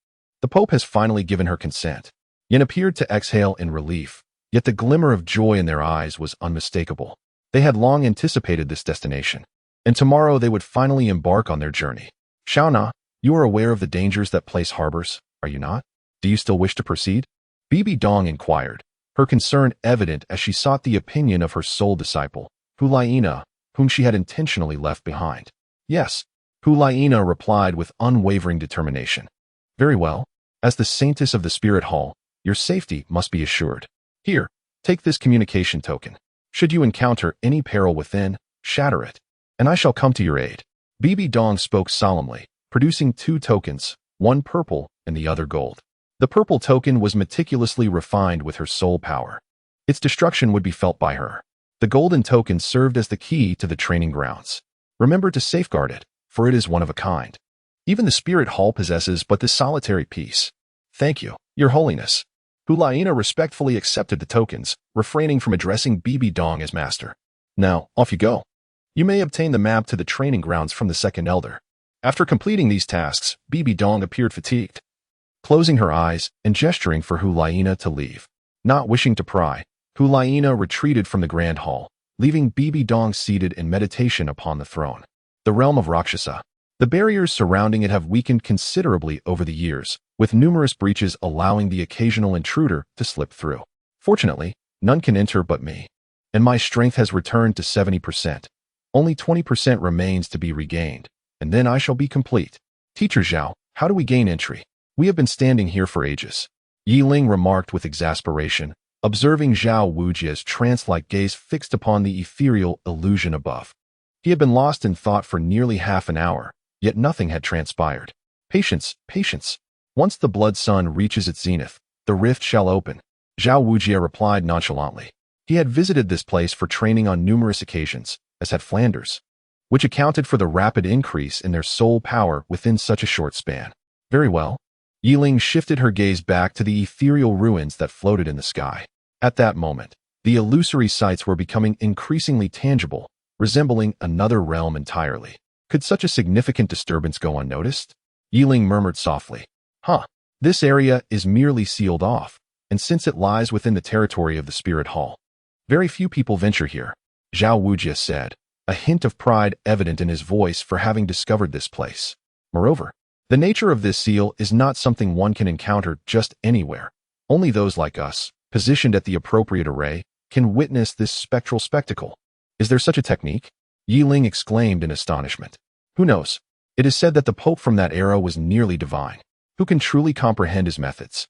The Pope has finally given her consent. Yin appeared to exhale in relief, yet the glimmer of joy in their eyes was unmistakable. They had long anticipated this destination, and tomorrow they would finally embark on their journey. Xiao Na, you are aware of the dangers that place harbors, are you not? Do you still wish to proceed? Bibi Dong inquired, her concern evident as she sought the opinion of her sole disciple, Hulaina, whom she had intentionally left behind. Yes, Hulaina replied with unwavering determination. Very well. As the saintess of the Spirit Hall, your safety must be assured. Here, take this communication token. Should you encounter any peril within, shatter it, and I shall come to your aid. Bibi Dong spoke solemnly, producing 2 tokens, one purple and the other gold. The purple token was meticulously refined with her soul power. Its destruction would be felt by her. The golden token served as the key to the training grounds. Remember to safeguard it, for it is one of a kind. Even the Spirit Hall possesses but this solitary piece. Thank you, Your Holiness. Hulaina respectfully accepted the tokens, refraining from addressing Bibi Dong as master. Now, off you go. You may obtain the map to the training grounds from the second elder. After completing these tasks, Bibi Dong appeared fatigued. Closing her eyes and gesturing for Hulaina to leave. Not wishing to pry, Hulaina retreated from the grand hall, leaving Bibi Dong seated in meditation upon the throne. The realm of Rakshasa. The barriers surrounding it have weakened considerably over the years, with numerous breaches allowing the occasional intruder to slip through. Fortunately, none can enter but me, and my strength has returned to 70%. Only 20% remains to be regained, and then I shall be complete. Teacher Zhao, how do we gain entry? We have been standing here for ages. Yi Ling remarked with exasperation, observing Zhao Wujia's trance-like gaze fixed upon the ethereal illusion above. He had been lost in thought for nearly half an hour, yet nothing had transpired. Patience, patience. Once the blood sun reaches its zenith, the rift shall open. Zhao Wujia replied nonchalantly. He had visited this place for training on numerous occasions, as had Flanders, which accounted for the rapid increase in their soul power within such a short span. Very well. Yi Ling shifted her gaze back to the ethereal ruins that floated in the sky. At that moment, the illusory sights were becoming increasingly tangible, resembling another realm entirely. Could such a significant disturbance go unnoticed? Yi Ling murmured softly. This area is merely sealed off, and since it lies within the territory of the Spirit Hall, very few people venture here, Zhao Wujia said, a hint of pride evident in his voice for having discovered this place. Moreover, the nature of this seal is not something one can encounter just anywhere. Only those like us, positioned at the appropriate array, can witness this spectral spectacle. Is there such a technique? Yi Ling exclaimed in astonishment. Who knows? It is said that the Pope from that era was nearly divine. Who can truly comprehend his methods?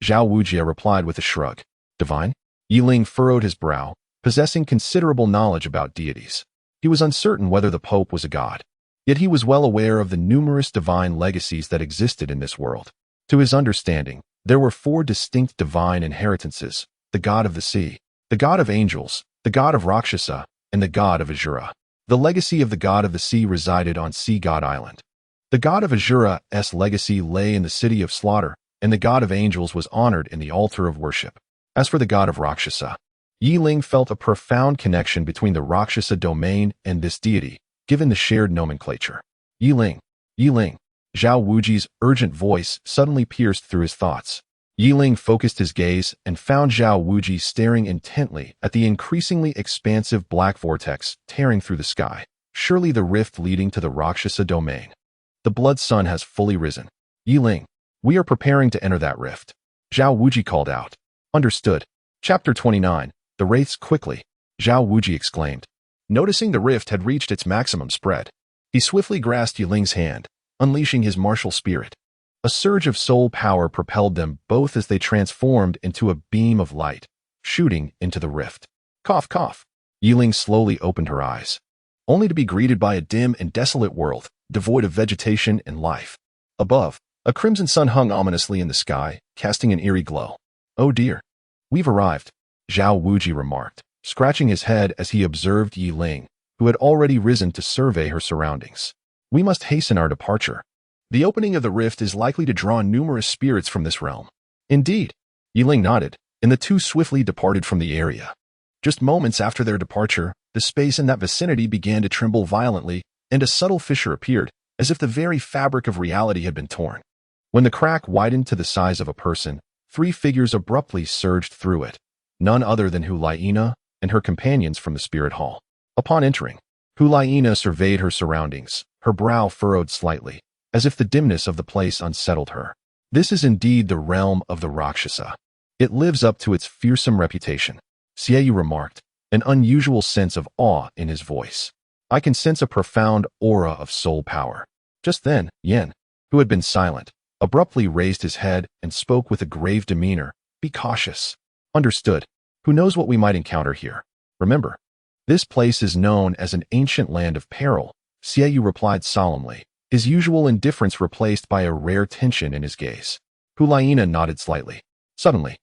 Zhao Wujia replied with a shrug. Divine? Yi Ling furrowed his brow, possessing considerable knowledge about deities. He was uncertain whether the Pope was a god. Yet he was well aware of the numerous divine legacies that existed in this world. To his understanding, there were 4 distinct divine inheritances: the god of the sea, the god of angels, the god of Rakshasa, and the god of Azura. The legacy of the god of the sea resided on Sea God Island. The god of Azura's legacy lay in the city of slaughter, and the god of angels was honored in the altar of worship. As for the god of Rakshasa, Yi Ling felt a profound connection between the Rakshasa domain and this deity, given the shared nomenclature. Yi Ling, Zhao Wuji's urgent voice suddenly pierced through his thoughts. Yi Ling focused his gaze and found Zhao Wuji staring intently at the increasingly expansive black vortex tearing through the sky. Surely the rift leading to the Rakshasa domain. The blood sun has fully risen. Yi Ling, we are preparing to enter that rift. Zhao Wuji called out. Understood. Chapter 29. The Wraiths quickly. Zhao Wuji exclaimed. Noticing the rift had reached its maximum spread, he swiftly grasped Yi Ling's hand, unleashing his martial spirit. A surge of soul power propelled them both as they transformed into a beam of light, shooting into the rift. Cough, cough. Yiling slowly opened her eyes, only to be greeted by a dim and desolate world, devoid of vegetation and life. Above, a crimson sun hung ominously in the sky, casting an eerie glow. Oh dear. We've arrived, Zhao Wuji remarked, scratching his head as he observed Yiling, who had already risen to survey her surroundings. We must hasten our departure. The opening of the rift is likely to draw numerous spirits from this realm. Indeed, Yiling nodded, and the two swiftly departed from the area. Just moments after their departure, the space in that vicinity began to tremble violently, and a subtle fissure appeared, as if the very fabric of reality had been torn. When the crack widened to the size of a person, three figures abruptly surged through it, none other than Hulaina and her companions from the spirit hall. Upon entering, Hulaina surveyed her surroundings, her brow furrowed slightly, as if the dimness of the place unsettled her. This is indeed the realm of the Rakshasa. It lives up to its fearsome reputation, Xiaoyu remarked, an unusual sense of awe in his voice. I can sense a profound aura of soul power. Just then, Yen, who had been silent, abruptly raised his head and spoke with a grave demeanor. Be cautious. Understood. Who knows what we might encounter here? Remember, this place is known as an ancient land of peril, Xiaoyu replied solemnly, his usual indifference replaced by a rare tension in his gaze. Hulaina nodded slightly. Suddenly,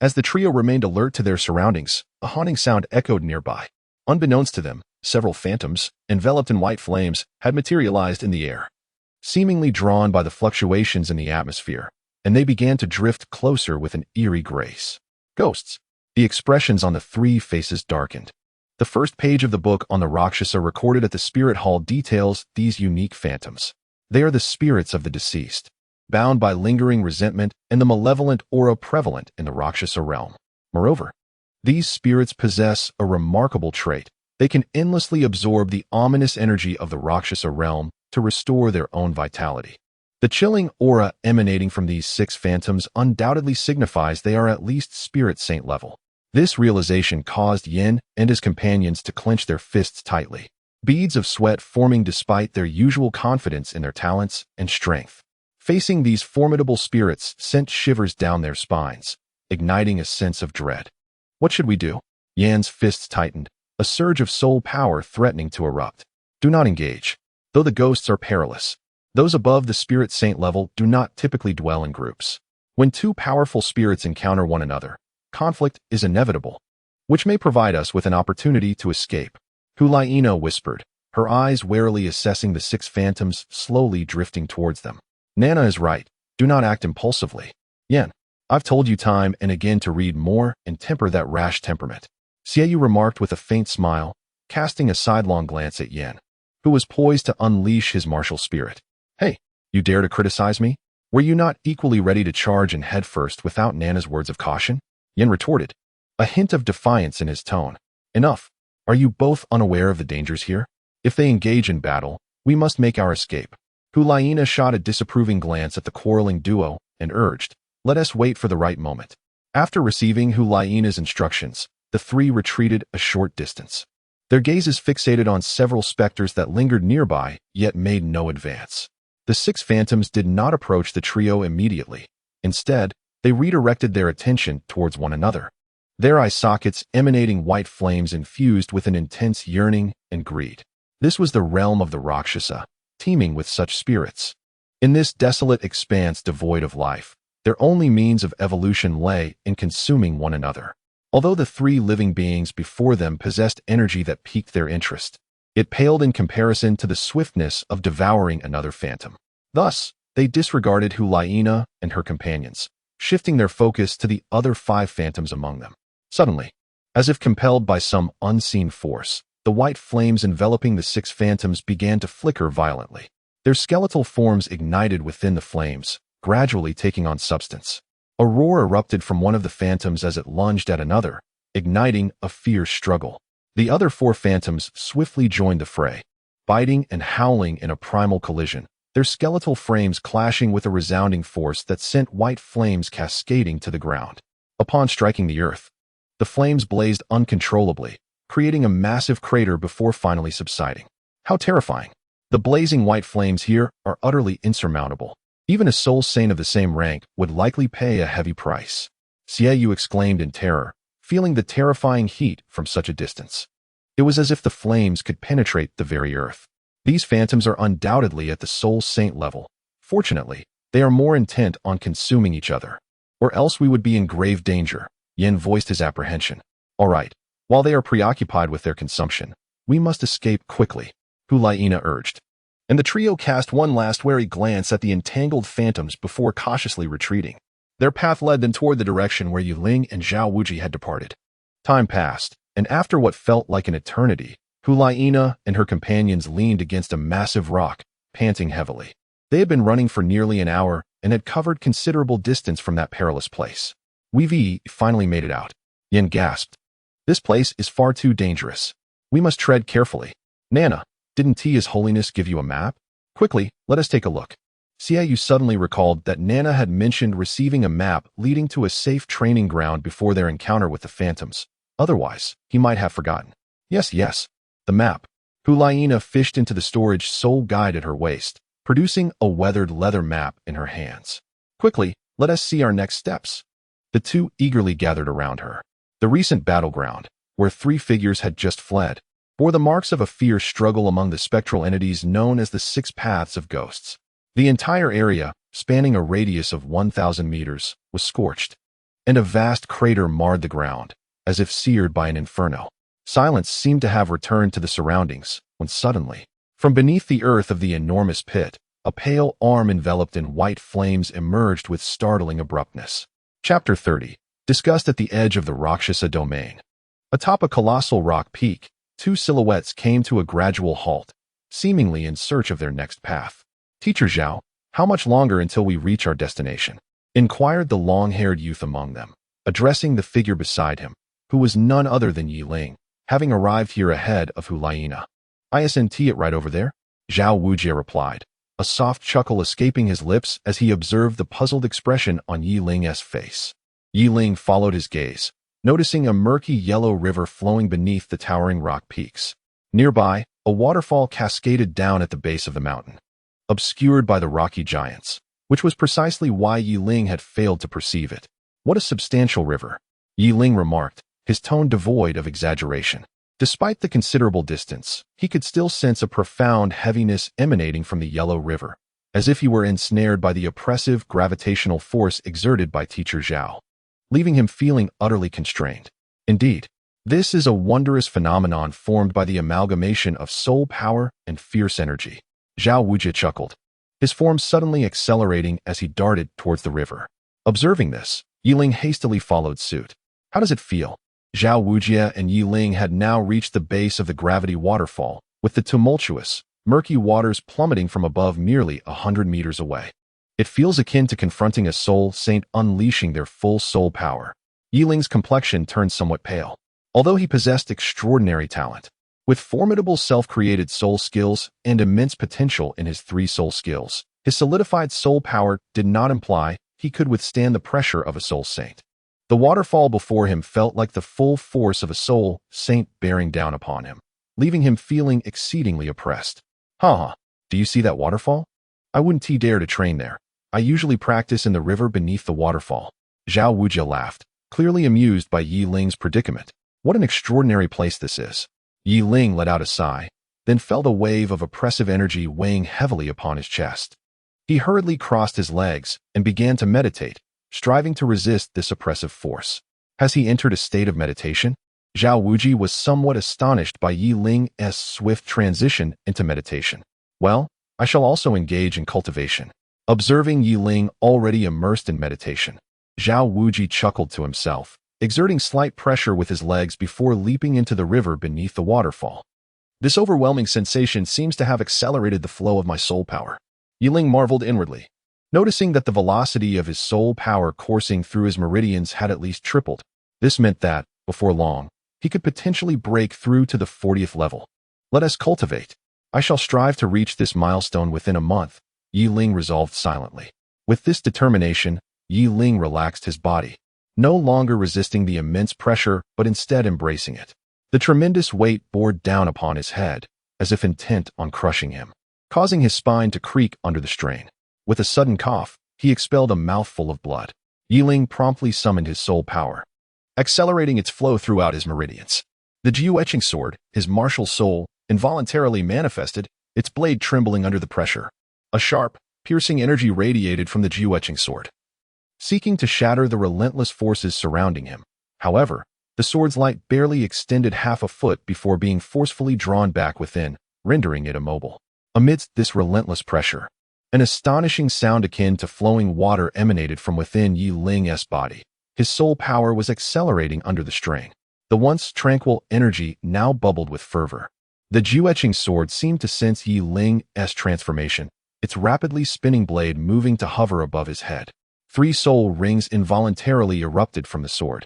as the trio remained alert to their surroundings, a haunting sound echoed nearby. Unbeknownst to them, several phantoms, enveloped in white flames, had materialized in the air, seemingly drawn by the fluctuations in the atmosphere, and they began to drift closer with an eerie grace. Ghosts. The expressions on the three faces darkened. The first page of the book on the Rakshasa recorded at the Spirit Hall details these unique phantoms. They are the spirits of the deceased, bound by lingering resentment and the malevolent aura prevalent in the Rakshasa realm. Moreover, these spirits possess a remarkable trait. They can endlessly absorb the ominous energy of the Rakshasa realm to restore their own vitality. The chilling aura emanating from these six phantoms undoubtedly signifies they are at least spirit saint level. This realization caused Yin and his companions to clench their fists tightly, beads of sweat forming despite their usual confidence in their talents and strength. Facing these formidable spirits sent shivers down their spines, igniting a sense of dread. What should we do? Yan's fists tightened, a surge of soul power threatening to erupt. Do not engage. Though the ghosts are perilous, those above the spirit saint level do not typically dwell in groups. When two powerful spirits encounter one another, conflict is inevitable, which may provide us with an opportunity to escape. Hulaina whispered, her eyes warily assessing the six phantoms slowly drifting towards them. Nana is right. Do not act impulsively. Yen, I've told you time and again to read more and temper that rash temperament. Xiaoyu remarked with a faint smile, casting a sidelong glance at Yen, who was poised to unleash his martial spirit. Hey, you dare to criticize me? Were you not equally ready to charge and head first without Nana's words of caution? Yen retorted, a hint of defiance in his tone. Enough. Are you both unaware of the dangers here? If they engage in battle, we must make our escape. Hulaina shot a disapproving glance at the quarreling duo and urged, let us wait for the right moment. After receiving Hulaina's instructions, the three retreated a short distance, their gazes fixated on several specters that lingered nearby yet made no advance. The six phantoms did not approach the trio immediately. Instead, they redirected their attention towards one another, their eye sockets emanating white flames infused with an intense yearning and greed. This was the realm of the Rakshasa, teeming with such spirits. In this desolate expanse devoid of life, their only means of evolution lay in consuming one another. Although the three living beings before them possessed energy that piqued their interest, it paled in comparison to the swiftness of devouring another phantom. Thus, they disregarded Hulaina and her companions, shifting their focus to the other five phantoms among them. Suddenly, as if compelled by some unseen force, the white flames enveloping the six phantoms began to flicker violently. Their skeletal forms ignited within the flames, gradually taking on substance. A roar erupted from one of the phantoms as it lunged at another, igniting a fierce struggle. The other four phantoms swiftly joined the fray, biting and howling in a primal collision, their skeletal frames clashing with a resounding force that sent white flames cascading to the ground. Upon striking the earth, the flames blazed uncontrollably, creating a massive crater before finally subsiding. How terrifying! The blazing white flames here are utterly insurmountable. Even a soul saint of the same rank would likely pay a heavy price. Xiaoyu exclaimed in terror, feeling the terrifying heat from such a distance. It was as if the flames could penetrate the very earth. These phantoms are undoubtedly at the soul saint level. Fortunately, they are more intent on consuming each other. Or else we would be in grave danger. Yin voiced his apprehension. All right, while they are preoccupied with their consumption, we must escape quickly, Hulaina urged. And the trio cast one last wary glance at the entangled phantoms before cautiously retreating. Their path led them toward the direction where Yuling and Zhao Wuji had departed. Time passed, and after what felt like an eternity, Hulaina and her companions leaned against a massive rock, panting heavily. They had been running for nearly an hour and had covered considerable distance from that perilous place. We've finally made it out. Yin gasped. This place is far too dangerous. We must tread carefully. Nana, didn't His Holiness give you a map? Quickly, let us take a look. Xiaoyu suddenly recalled that Nana had mentioned receiving a map leading to a safe training ground before their encounter with the phantoms. Otherwise, he might have forgotten. Yes, the map. Hulaina fished into the storage soul guide at her waist, producing a weathered leather map in her hands. Quickly, let us see our next steps. The two eagerly gathered around her. The recent battleground, where three figures had just fled, bore the marks of a fierce struggle among the spectral entities known as the Six Paths of Ghosts. The entire area, spanning a radius of 1,000 meters, was scorched, and a vast crater marred the ground, as if seared by an inferno. Silence seemed to have returned to the surroundings, when suddenly, from beneath the earth of the enormous pit, a pale arm enveloped in white flames emerged with startling abruptness. Chapter 30. Discussed at the edge of the Rakshasa domain. Atop a colossal rock peak, two silhouettes came to a gradual halt, seemingly in search of their next path. Teacher Zhao, how much longer until we reach our destination? Inquired the long-haired youth among them, addressing the figure beside him, who was none other than Yi Ling, having arrived here ahead of Hulaina. Isn't it right over there? Zhao Wujie replied, a soft chuckle escaping his lips as he observed the puzzled expression on Yi Ling's face. Yi Ling followed his gaze, noticing a murky yellow river flowing beneath the towering rock peaks. Nearby, a waterfall cascaded down at the base of the mountain, obscured by the rocky giants, which was precisely why Yi Ling had failed to perceive it. What a substantial river, Yi Ling remarked, his tone devoid of exaggeration. Despite the considerable distance, he could still sense a profound heaviness emanating from the yellow river, as if he were ensnared by the oppressive gravitational force exerted by Teacher Zhao, leaving him feeling utterly constrained. Indeed, this is a wondrous phenomenon formed by the amalgamation of soul power and fierce energy. Zhao Wujie chuckled, his form suddenly accelerating as he darted towards the river. Observing this, Yi Ling hastily followed suit. How does it feel? Zhao Wujie and Yi Ling had now reached the base of the gravity waterfall, with the tumultuous, murky waters plummeting from above merely 100 meters away. It feels akin to confronting a soul saint unleashing their full soul power. Yi Ling's complexion turned somewhat pale, although he possessed extraordinary talent. With formidable self-created soul skills and immense potential in his 3 soul skills, his solidified soul power did not imply he could withstand the pressure of a soul saint. The waterfall before him felt like the full force of a soul saint bearing down upon him, leaving him feeling exceedingly oppressed. Do you see that waterfall? I wouldn't dare to train there. I usually practice in the river beneath the waterfall. Zhao Wujie laughed, clearly amused by Yi Ling's predicament. What an extraordinary place this is. Yi Ling let out a sigh, then felt a wave of oppressive energy weighing heavily upon his chest. He hurriedly crossed his legs and began to meditate, striving to resist this oppressive force. Has he entered a state of meditation? Zhao Wujie was somewhat astonished by Yi Ling's swift transition into meditation. Well, I shall also engage in cultivation. Observing Yi Ling already immersed in meditation, Zhao Wujie chuckled to himself, exerting slight pressure with his legs before leaping into the river beneath the waterfall. This overwhelming sensation seems to have accelerated the flow of my soul power. Yi Ling marveled inwardly, noticing that the velocity of his soul power coursing through his meridians had at least tripled. This meant that, before long, he could potentially break through to the 40th level. Let us cultivate. I shall strive to reach this milestone within a month, Yi Ling resolved silently. With this determination, Yi Ling relaxed his body, no longer resisting the immense pressure but instead embracing it. The tremendous weight bore down upon his head, as if intent on crushing him. causing his spine to creak under the strain. With a sudden cough, he expelled a mouthful of blood. Yiling promptly summoned his soul power, accelerating its flow throughout his meridians. The Jiu etching sword, his martial soul, involuntarily manifested, its blade trembling under the pressure. A sharp, piercing energy radiated from the Jiu etching sword, seeking to shatter the relentless forces surrounding him. However, the sword's light barely extended half a foot before being forcefully drawn back within, rendering it immobile. Amidst this relentless pressure, an astonishing sound akin to flowing water emanated from within Yi Ling's body. His soul power was accelerating under the strain. The once tranquil energy now bubbled with fervor. The Jiu-etching sword seemed to sense Yi Ling's transformation, its rapidly spinning blade moving to hover above his head. 3 soul rings involuntarily erupted from the sword,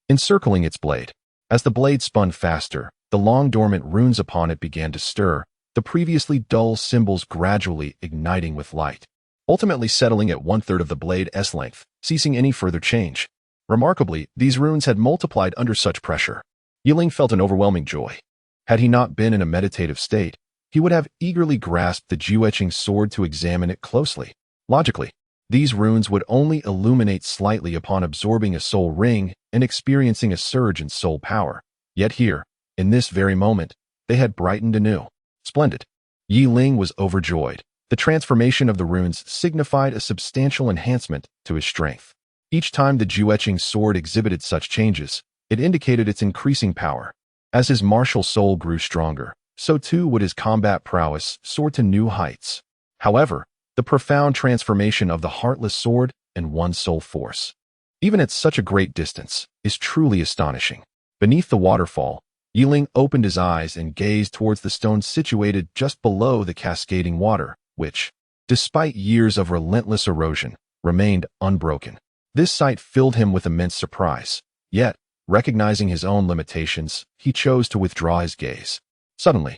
encircling its blade. As the blade spun faster, the long dormant runes upon it began to stir, the previously dull symbols gradually igniting with light, ultimately settling at 1/3 of the blade's length, ceasing any further change. Remarkably, these runes had multiplied under such pressure. Yiling felt an overwhelming joy. Had he not been in a meditative state, he would have eagerly grasped the Jiu-etching sword to examine it closely. Logically, these runes would only illuminate slightly upon absorbing a soul ring and experiencing a surge in soul power. Yet here, in this very moment, they had brightened anew. Splendid. Yi Ling was overjoyed. The transformation of the runes signified a substantial enhancement to his strength. Each time the Jiu-etching sword exhibited such changes, it indicated its increasing power. As his martial soul grew stronger, so too would his combat prowess soar to new heights. However, the profound transformation of the heartless sword and one soul force, even at such a great distance, is truly astonishing. Beneath the waterfall, Yiling opened his eyes and gazed towards the stone situated just below the cascading water, which, despite years of relentless erosion, remained unbroken. This sight filled him with immense surprise. Yet, recognizing his own limitations, he chose to withdraw his gaze. Suddenly,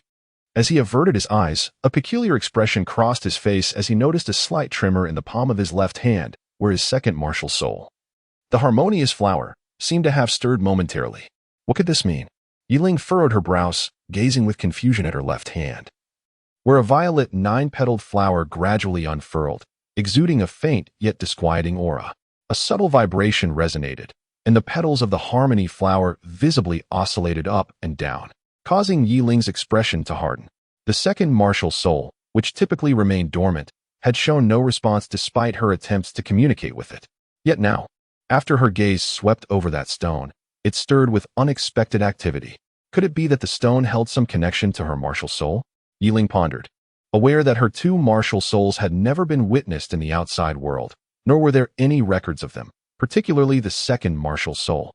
as he averted his eyes, a peculiar expression crossed his face as he noticed a slight tremor in the palm of his left hand, where his second martial soul, the harmonious flower, seemed to have stirred momentarily. What could this mean? Yiling furrowed her brows, gazing with confusion at her left hand, where a violet 9-petaled flower gradually unfurled, exuding a faint yet disquieting aura. A subtle vibration resonated, and the petals of the harmony flower visibly oscillated up and down, causing Yiling's expression to harden. The second martial soul, which typically remained dormant, had shown no response despite her attempts to communicate with it. Yet now, after her gaze swept over that stone, it stirred with unexpected activity. Could it be that the stone held some connection to her martial soul? Yiling pondered, aware that her 2 martial souls had never been witnessed in the outside world, nor were there any records of them, particularly the second martial soul,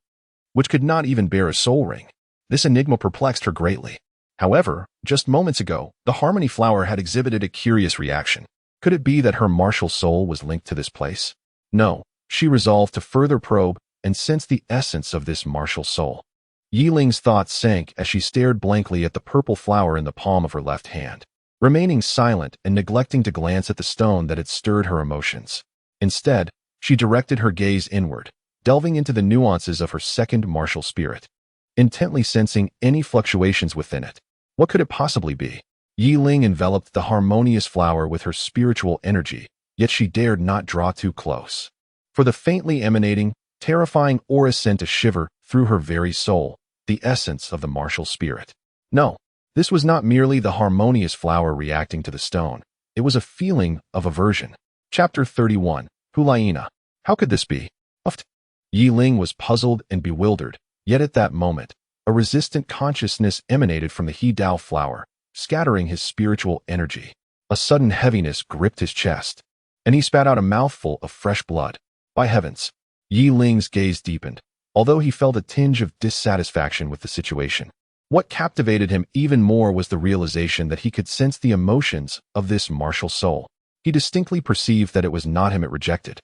which could not even bear a soul ring. This enigma perplexed her greatly. However, just moments ago, the harmony flower had exhibited a curious reaction. Could it be that her martial soul was linked to this place? No, she resolved to further probe and sense the essence of this martial soul. Yiling's thoughts sank as she stared blankly at the purple flower in the palm of her left hand, remaining silent and neglecting to glance at the stone that had stirred her emotions. Instead, she directed her gaze inward, delving into the nuances of her second martial spirit, intently sensing any fluctuations within it. What could it possibly be? Yiling enveloped the harmonious flower with her spiritual energy, yet she dared not draw too close, for the faintly emanating, terrifying aura sent a shiver through her very soul, the essence of the martial spirit. No, this was not merely the harmonious flower reacting to the stone. It was a feeling of aversion. Chapter 31. Hulaina. How could this be? Yiling was puzzled and bewildered, yet at that moment, a resistant consciousness emanated from the He Dao flower, scattering his spiritual energy. A sudden heaviness gripped his chest, and he spat out a mouthful of fresh blood. By heavens! Yiling's gaze deepened, although he felt a tinge of dissatisfaction with the situation. What captivated him even more was the realization that he could sense the emotions of this martial soul. He distinctly perceived that it was not him it rejected,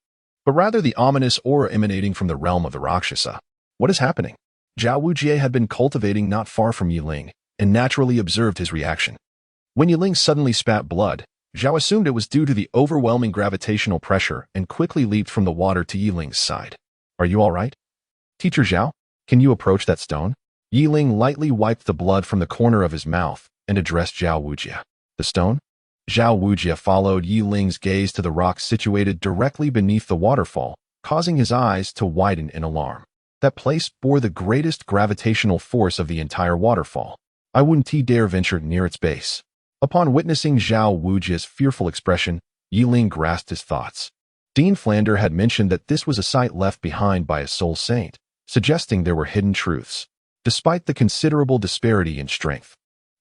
but rather the ominous aura emanating from the realm of the Rakshasa. What is happening? Zhao Wujie had been cultivating not far from Yiling, and naturally observed his reaction. When Yiling suddenly spat blood, Zhao assumed it was due to the overwhelming gravitational pressure and quickly leaped from the water to Yiling's side. Are you all right? Teacher Zhao, can you approach that stone? Yiling lightly wiped the blood from the corner of his mouth and addressed Zhao Wujie. The stone? Zhao Wujie followed Yi Ling's gaze to the rock situated directly beneath the waterfall, causing his eyes to widen in alarm. That place bore the greatest gravitational force of the entire waterfall. I wouldn't dare venture near its base. Upon witnessing Zhao Wujie's fearful expression, Yi Ling grasped his thoughts. Dean Flander had mentioned that this was a site left behind by a soul saint, suggesting there were hidden truths. Despite the considerable disparity in strength,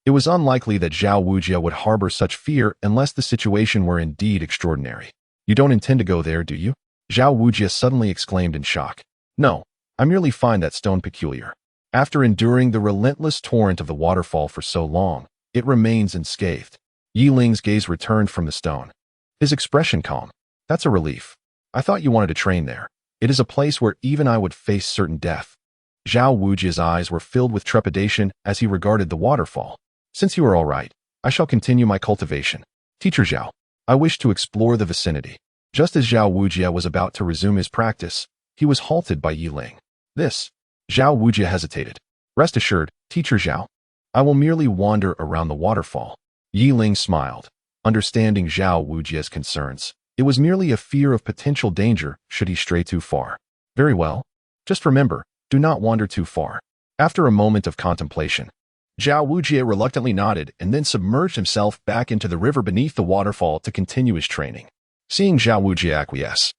it was unlikely that Zhao Wujie would harbor such fear unless the situation were indeed extraordinary. You don't intend to go there, do you? Zhao Wujie suddenly exclaimed in shock. No, I merely find that stone peculiar. After enduring the relentless torrent of the waterfall for so long, it remains unscathed. Yi Ling's gaze returned from the stone. His expression calm. That's a relief. I thought you wanted to train there. It is a place where even I would face certain death. Zhao Wujie's eyes were filled with trepidation as he regarded the waterfall. Since you are all right, I shall continue my cultivation. Teacher Zhao, I wish to explore the vicinity. Just as Zhao Wujie was about to resume his practice, he was halted by Yi Ling. This. Zhao Wujie hesitated. Rest assured, Teacher Zhao, I will merely wander around the waterfall. Yi Ling smiled, understanding Zhao Wujie's concerns. It was merely a fear of potential danger should he stray too far. Very well. Just remember, do not wander too far. After a moment of contemplation, Zhao Wujie reluctantly nodded and then submerged himself back into the river beneath the waterfall to continue his training. Seeing Zhao Wujie acquiesce,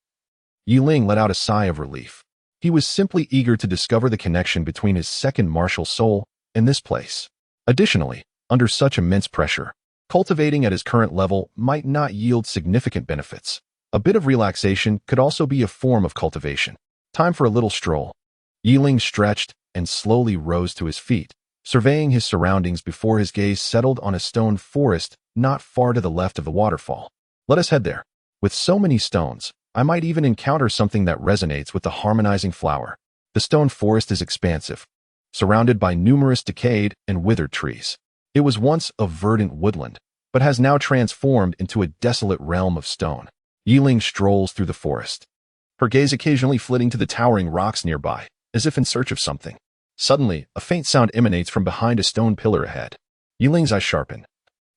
Yi Ling let out a sigh of relief. He was simply eager to discover the connection between his second martial soul and this place. Additionally, under such immense pressure, cultivating at his current level might not yield significant benefits. A bit of relaxation could also be a form of cultivation. Time for a little stroll. Yi Ling stretched and slowly rose to his feet, surveying his surroundings before his gaze settled on a stone forest not far to the left of the waterfall. Let us head there. With so many stones, I might even encounter something that resonates with the harmonizing flower. The stone forest is expansive, surrounded by numerous decayed and withered trees. It was once a verdant woodland, but has now transformed into a desolate realm of stone. Yi Ling strolls through the forest, her gaze occasionally flitting to the towering rocks nearby, as if in search of something. Suddenly, a faint sound emanates from behind a stone pillar ahead. Yi Ling's eyes sharpen,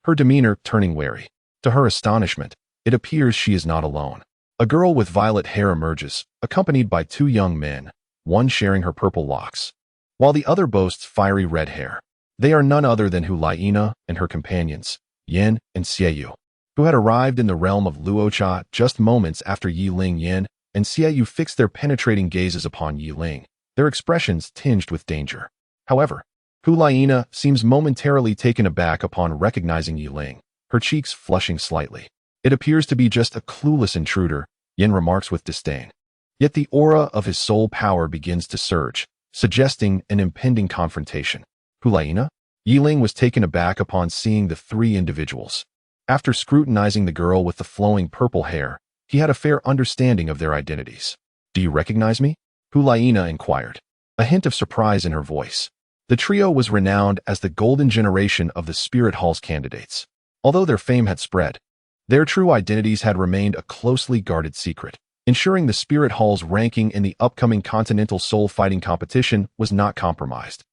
her demeanor turning wary. To her astonishment, it appears she is not alone. A girl with violet hair emerges, accompanied by two young men, one sharing her purple locks, while the other boasts fiery red hair. They are none other than Hu Laina and her companions, Yin and Xieyu, who had arrived in the realm of Luocha just moments after Yi Ling. Yin and Xieyu fixed their penetrating gazes upon Yi Ling, their expressions tinged with danger. However, Hu Laina seems momentarily taken aback upon recognizing Yi Ling, her cheeks flushing slightly. It appears to be just a clueless intruder, Yin remarks with disdain. Yet the aura of his soul power begins to surge, suggesting an impending confrontation. Hu Laina? Yi Ling was taken aback upon seeing the three individuals. After scrutinizing the girl with the flowing purple hair, he had a fair understanding of their identities. Do you recognize me? Hu Laina inquired, a hint of surprise in her voice. The trio was renowned as the golden generation of the Spirit Hall's candidates. Although their fame had spread, their true identities had remained a closely guarded secret, ensuring the Spirit Hall's ranking in the upcoming Continental Soul Fighting Competition was not compromised.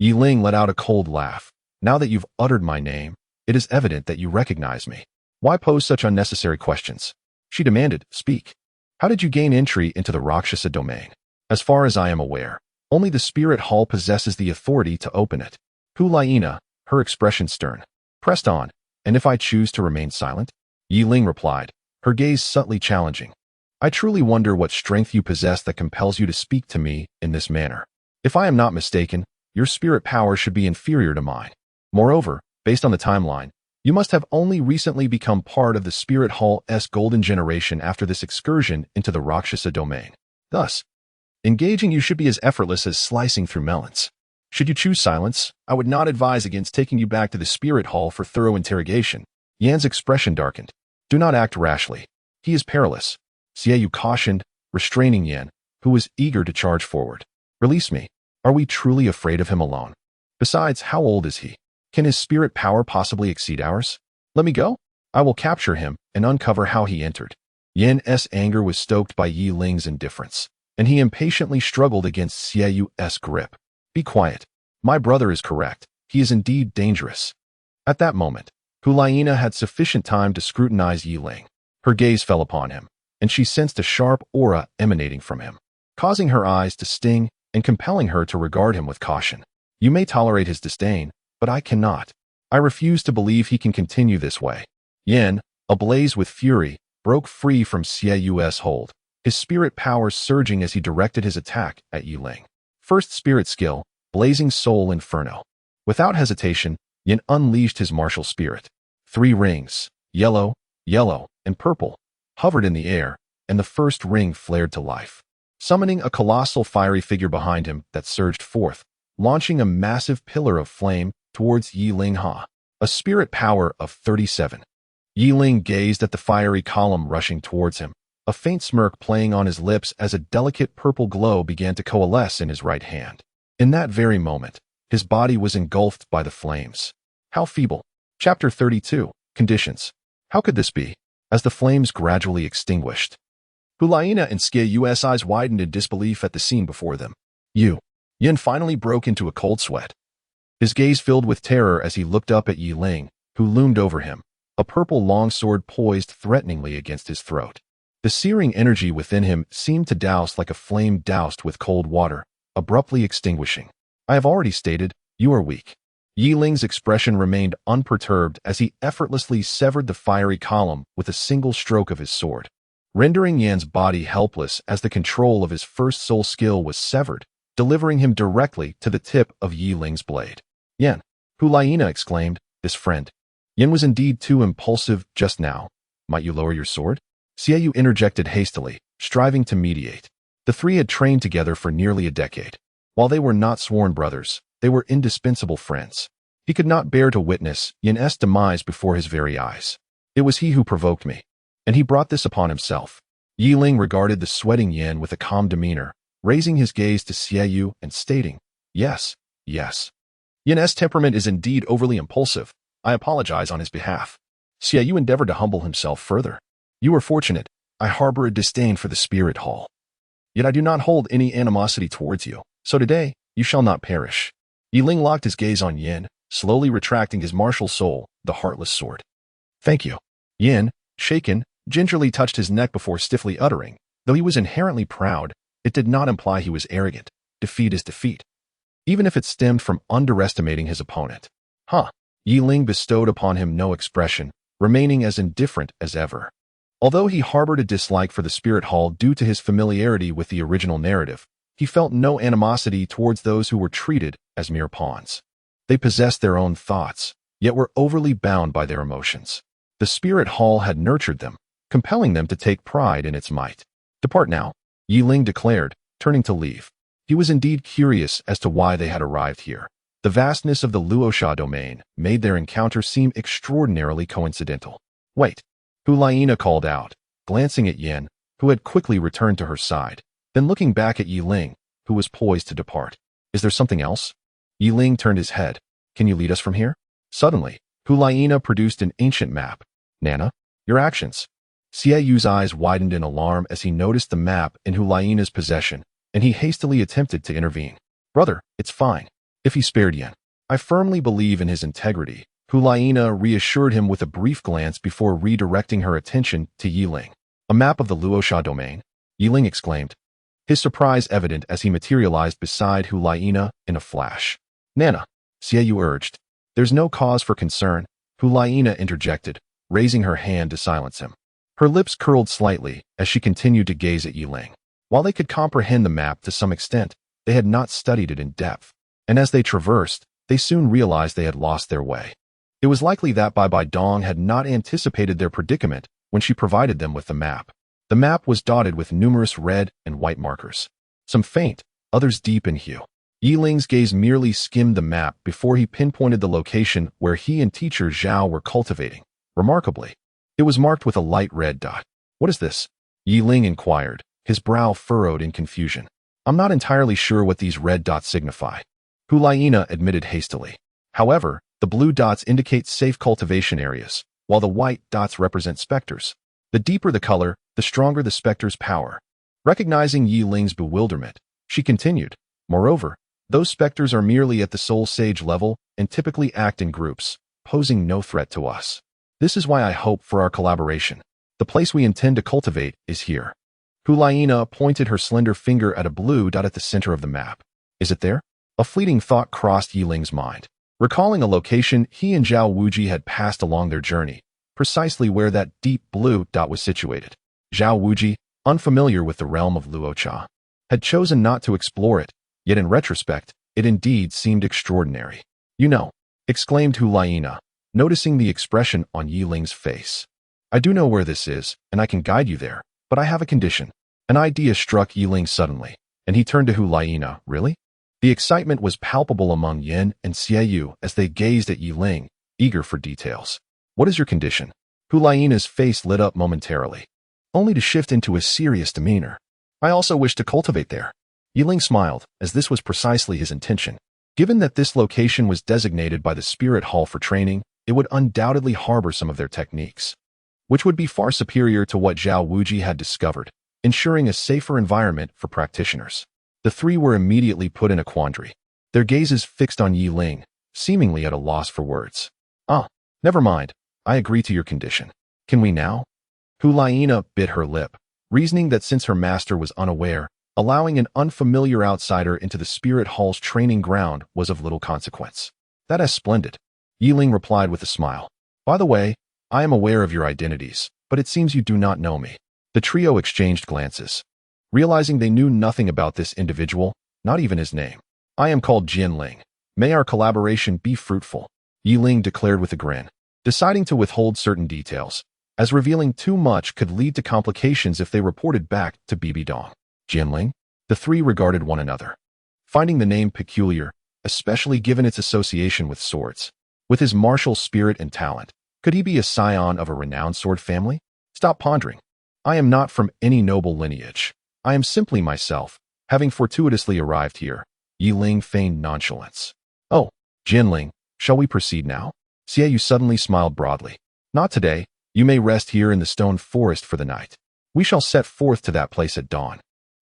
Yi Ling let out a cold laugh. Now that you've uttered my name, it is evident that you recognize me. Why pose such unnecessary questions? She demanded, speak. How did you gain entry into the Rakshasa domain? As far as I am aware, only the Spirit Hall possesses the authority to open it. Hu Laina, her expression stern, pressed on, and if I choose to remain silent? Yi Ling replied, her gaze subtly challenging. I truly wonder what strength you possess that compels you to speak to me in this manner. If I am not mistaken, your spirit power should be inferior to mine. Moreover, based on the timeline, you must have only recently become part of the Spirit Hall's golden generation after this excursion into the Rakshasa domain. Thus, engaging you should be as effortless as slicing through melons. Should you choose silence, I would not advise against taking you back to the Spirit Hall for thorough interrogation. Yan's expression darkened. Do not act rashly. He is perilous. Xieyu cautioned, restraining Yan, who was eager to charge forward. Release me. Are we truly afraid of him alone? Besides, how old is he? Can his spirit power possibly exceed ours? Let me go. I will capture him and uncover how he entered. Yan's anger was stoked by Yi Ling's indifference, and he impatiently struggled against Xieyu's grip. Be quiet. My brother is correct. He is indeed dangerous. At that moment, Hulaina had sufficient time to scrutinize Yi Ling. Her gaze fell upon him, and she sensed a sharp aura emanating from him, causing her eyes to sting and compelling her to regard him with caution. You may tolerate his disdain, but I cannot. I refuse to believe he can continue this way. Yin, ablaze with fury, broke free from Xieyu's hold, his spirit powers surging as he directed his attack at Yi Ling. First spirit skill, Blazing Soul Inferno. Without hesitation, Yin unleashed his martial spirit. 3 rings, yellow, yellow, and purple, hovered in the air, and the first ring flared to life, summoning a colossal fiery figure behind him that surged forth, launching a massive pillar of flame towards Yi Ling Ha, a spirit power of 37. Yi Ling gazed at the fiery column rushing towards him, a faint smirk playing on his lips as a delicate purple glow began to coalesce in his right hand. In that very moment, his body was engulfed by the flames. How feeble. Chapter 32, Conditions. How could this be? As the flames gradually extinguished, Hulaina and Xieyu's eyes widened in disbelief at the scene before them. Yin finally broke into a cold sweat. His gaze filled with terror as he looked up at Yi Ling, who loomed over him, a purple longsword poised threateningly against his throat. The searing energy within him seemed to douse like a flame doused with cold water, abruptly extinguishing. I have already stated, you are weak. Yi Ling's expression remained unperturbed as he effortlessly severed the fiery column with a single stroke of his sword, rendering Yan's body helpless as the control of his first soul skill was severed, delivering him directly to the tip of Yi Ling's blade. Yan, Hulaina exclaimed, this friend. Yin was indeed too impulsive just now. Might you lower your sword? Xieyue interjected hastily, striving to mediate. The three had trained together for nearly a decade. While they were not sworn brothers, they were indispensable friends. He could not bear to witness Yin's demise before his very eyes. It was he who provoked me, and he brought this upon himself. Yi Ling regarded the sweating Yin with a calm demeanor, raising his gaze to Xieyue and stating, yes. Yin's temperament is indeed overly impulsive. I apologize on his behalf. Xieyue endeavored to humble himself further. You are fortunate. I harbor a disdain for the spirit hall. Yet I do not hold any animosity towards you, so today you shall not perish. Yi Ling locked his gaze on Yin, slowly retracting his martial soul, the heartless sword. Thank you. Yin, shaken, gingerly touched his neck before stiffly uttering, though he was inherently proud, it did not imply he was arrogant. Defeat is defeat, even if it stemmed from underestimating his opponent. Yi Ling bestowed upon him no expression, remaining as indifferent as ever. Although he harbored a dislike for the Spirit Hall due to his familiarity with the original narrative, he felt no animosity towards those who were treated as mere pawns. They possessed their own thoughts, yet were overly bound by their emotions. The Spirit Hall had nurtured them, compelling them to take pride in its might. Depart now, Yi Ling declared, turning to leave. He was indeed curious as to why they had arrived here. The vastness of the Luosha domain made their encounter seem extraordinarily coincidental. Wait, Hulaina called out, glancing at Yin, who had quickly returned to her side, then looking back at Yi Ling, who was poised to depart. Is there something else? Yi Ling turned his head. Can you lead us from here? Suddenly, Hulaina produced an ancient map. Nana, your actions. Xieyu's eyes widened in alarm as he noticed the map in Hulaina's possession, and he hastily attempted to intervene. Brother, it's fine. If he spared Yin, I firmly believe in his integrity. Hulaina reassured him with a brief glance before redirecting her attention to Yi Ling. A map of the Luosha domain? Yi Ling exclaimed, his surprise evident as he materialized beside Hulaina in a flash. Nana, Xieyue urged. There's no cause for concern, Hulaina interjected, raising her hand to silence him. Her lips curled slightly as she continued to gaze at Yi Ling. While they could comprehend the map to some extent, they had not studied it in depth, and as they traversed, they soon realized they had lost their way. It was likely that Bai Dong had not anticipated their predicament when she provided them with the map. The map was dotted with numerous red and white markers, some faint, others deep in hue. Yi Ling's gaze merely skimmed the map before he pinpointed the location where he and teacher Zhao were cultivating. Remarkably, it was marked with a light red dot. What is this? Yi Ling inquired, his brow furrowed in confusion. I'm not entirely sure what these red dots signify, Hulaina admitted hastily. However, the blue dots indicate safe cultivation areas, while the white dots represent specters. The deeper the color, the stronger the specter's power. Recognizing Yi Ling's bewilderment, she continued, moreover, those specters are merely at the soul sage level and typically act in groups, posing no threat to us. This is why I hope for our collaboration. The place we intend to cultivate is here. Hulaina pointed her slender finger at a blue dot at the center of the map. Is it there? A fleeting thought crossed Yiling's mind. Recalling a location he and Zhao Wuji had passed along their journey, precisely where that deep blue dot was situated. Zhao Wuji, unfamiliar with the realm of Luocha, had chosen not to explore it, yet in retrospect, it indeed seemed extraordinary. You know, exclaimed Hulaina, noticing the expression on Yiling's face. I do know where this is, and I can guide you there, but I have a condition. An idea struck Yiling suddenly, and he turned to Hulaina. Really? The excitement was palpable among Yin and Xiaoyu as they gazed at Yiling, eager for details. What is your condition? Hulaina's face lit up momentarily, only to shift into a serious demeanor. I also wish to cultivate there. Yiling smiled, as this was precisely his intention. Given that this location was designated by the Spirit Hall for training, it would undoubtedly harbor some of their techniques, which would be far superior to what Zhao Wuji had discovered, ensuring a safer environment for practitioners. The three were immediately put in a quandary, their gazes fixed on Yiling, seemingly at a loss for words. Never mind. I agree to your condition. Can we now? Hulaina bit her lip, reasoning that since her master was unaware, allowing an unfamiliar outsider into the Spirit Hall's training ground was of little consequence. That is splendid. Yiling replied with a smile. By the way, I am aware of your identities, but it seems you do not know me. The trio exchanged glances, realizing they knew nothing about this individual, not even his name. I am called Jinling. May our collaboration be fruitful, Yiling declared with a grin, deciding to withhold certain details, as revealing too much could lead to complications if they reported back to Bibi Dong. Jinling? The three regarded one another, finding the name peculiar, especially given its association with swords. With his martial spirit and talent, could he be a scion of a renowned sword family? Stop pondering. I am not from any noble lineage. I am simply myself, having fortuitously arrived here. Yiling feigned nonchalance. Oh, Jinling, shall we proceed now? Xiaoyu suddenly smiled broadly. Not today. You may rest here in the stone forest for the night. We shall set forth to that place at dawn.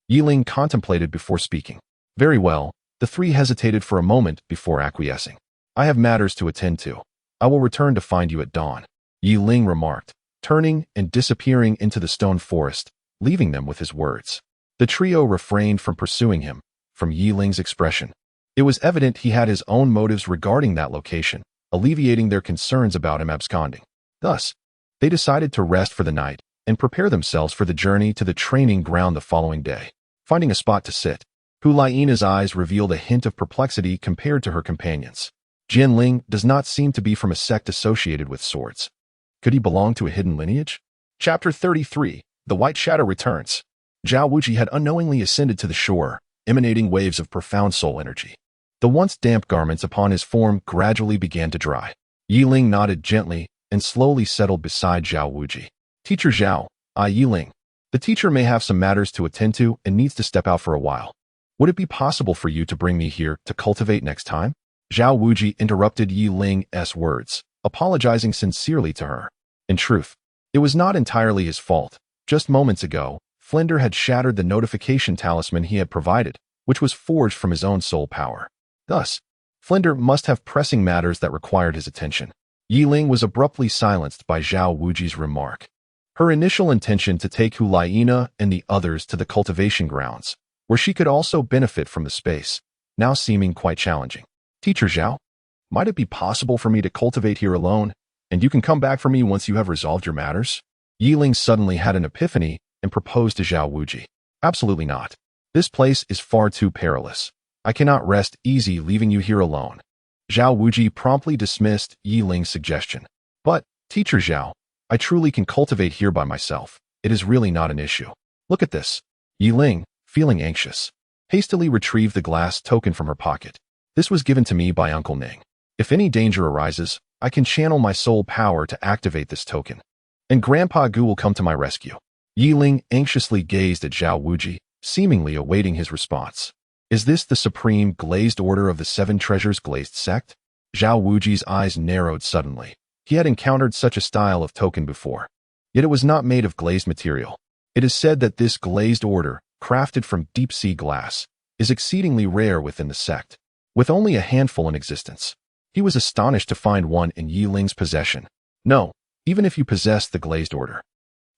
Yiling contemplated before speaking. Very well. The three hesitated for a moment before acquiescing. I have matters to attend to. I will return to find you at dawn, Yiling remarked, turning and disappearing into the stone forest, leaving them with his words. The trio refrained from pursuing him. From Yiling's expression, it was evident he had his own motives regarding that location, alleviating their concerns about him absconding. Thus, they decided to rest for the night and prepare themselves for the journey to the training ground the following day. Finding a spot to sit, Hulaina's eyes revealed a hint of perplexity compared to her companions. Jinling does not seem to be from a sect associated with swords. Could he belong to a hidden lineage? Chapter 33. The White Shadow Returns. Zhao Wuji had unknowingly ascended to the shore, emanating waves of profound soul energy. The once damp garments upon his form gradually began to dry. Yiling nodded gently and slowly settled beside Zhao Wuji. Teacher Zhao, Yiling. The teacher may have some matters to attend to and needs to step out for a while. Would it be possible for you to bring me here to cultivate next time? Zhao Wuji interrupted Yiling's words, apologizing sincerely to her. In truth, it was not entirely his fault. Just moments ago, Flinder had shattered the notification talisman he had provided, which was forged from his own soul power. Thus, Flinder must have pressing matters that required his attention. Yiling was abruptly silenced by Zhao Wuji's remark. Her initial intention to take Hulaina and the others to the cultivation grounds, where she could also benefit from the space, now seeming quite challenging. Teacher Zhao, might it be possible for me to cultivate here alone, and you can come back for me once you have resolved your matters? Yiling suddenly had an epiphany and proposed to Zhao Wuji. Absolutely not. This place is far too perilous. I cannot rest easy leaving you here alone. Zhao Wuji promptly dismissed Yiling's suggestion. But, Teacher Zhao, I truly can cultivate here by myself. It is really not an issue. Look at this. Yiling, feeling anxious, hastily retrieved the glass token from her pocket. This was given to me by Uncle Ning. If any danger arises, I can channel my soul power to activate this token, and Grandpa Gu will come to my rescue. Yiling anxiously gazed at Zhao Wuji, seemingly awaiting his response. Is this the supreme glazed order of the Seven Treasures glazed sect? Zhao Wuji's eyes narrowed suddenly. He had encountered such a style of token before, yet it was not made of glazed material. It is said that this glazed order, crafted from deep-sea glass, is exceedingly rare within the sect, with only a handful in existence. He was astonished to find one in Yi Ling's possession. No, even if you possess the glazed order.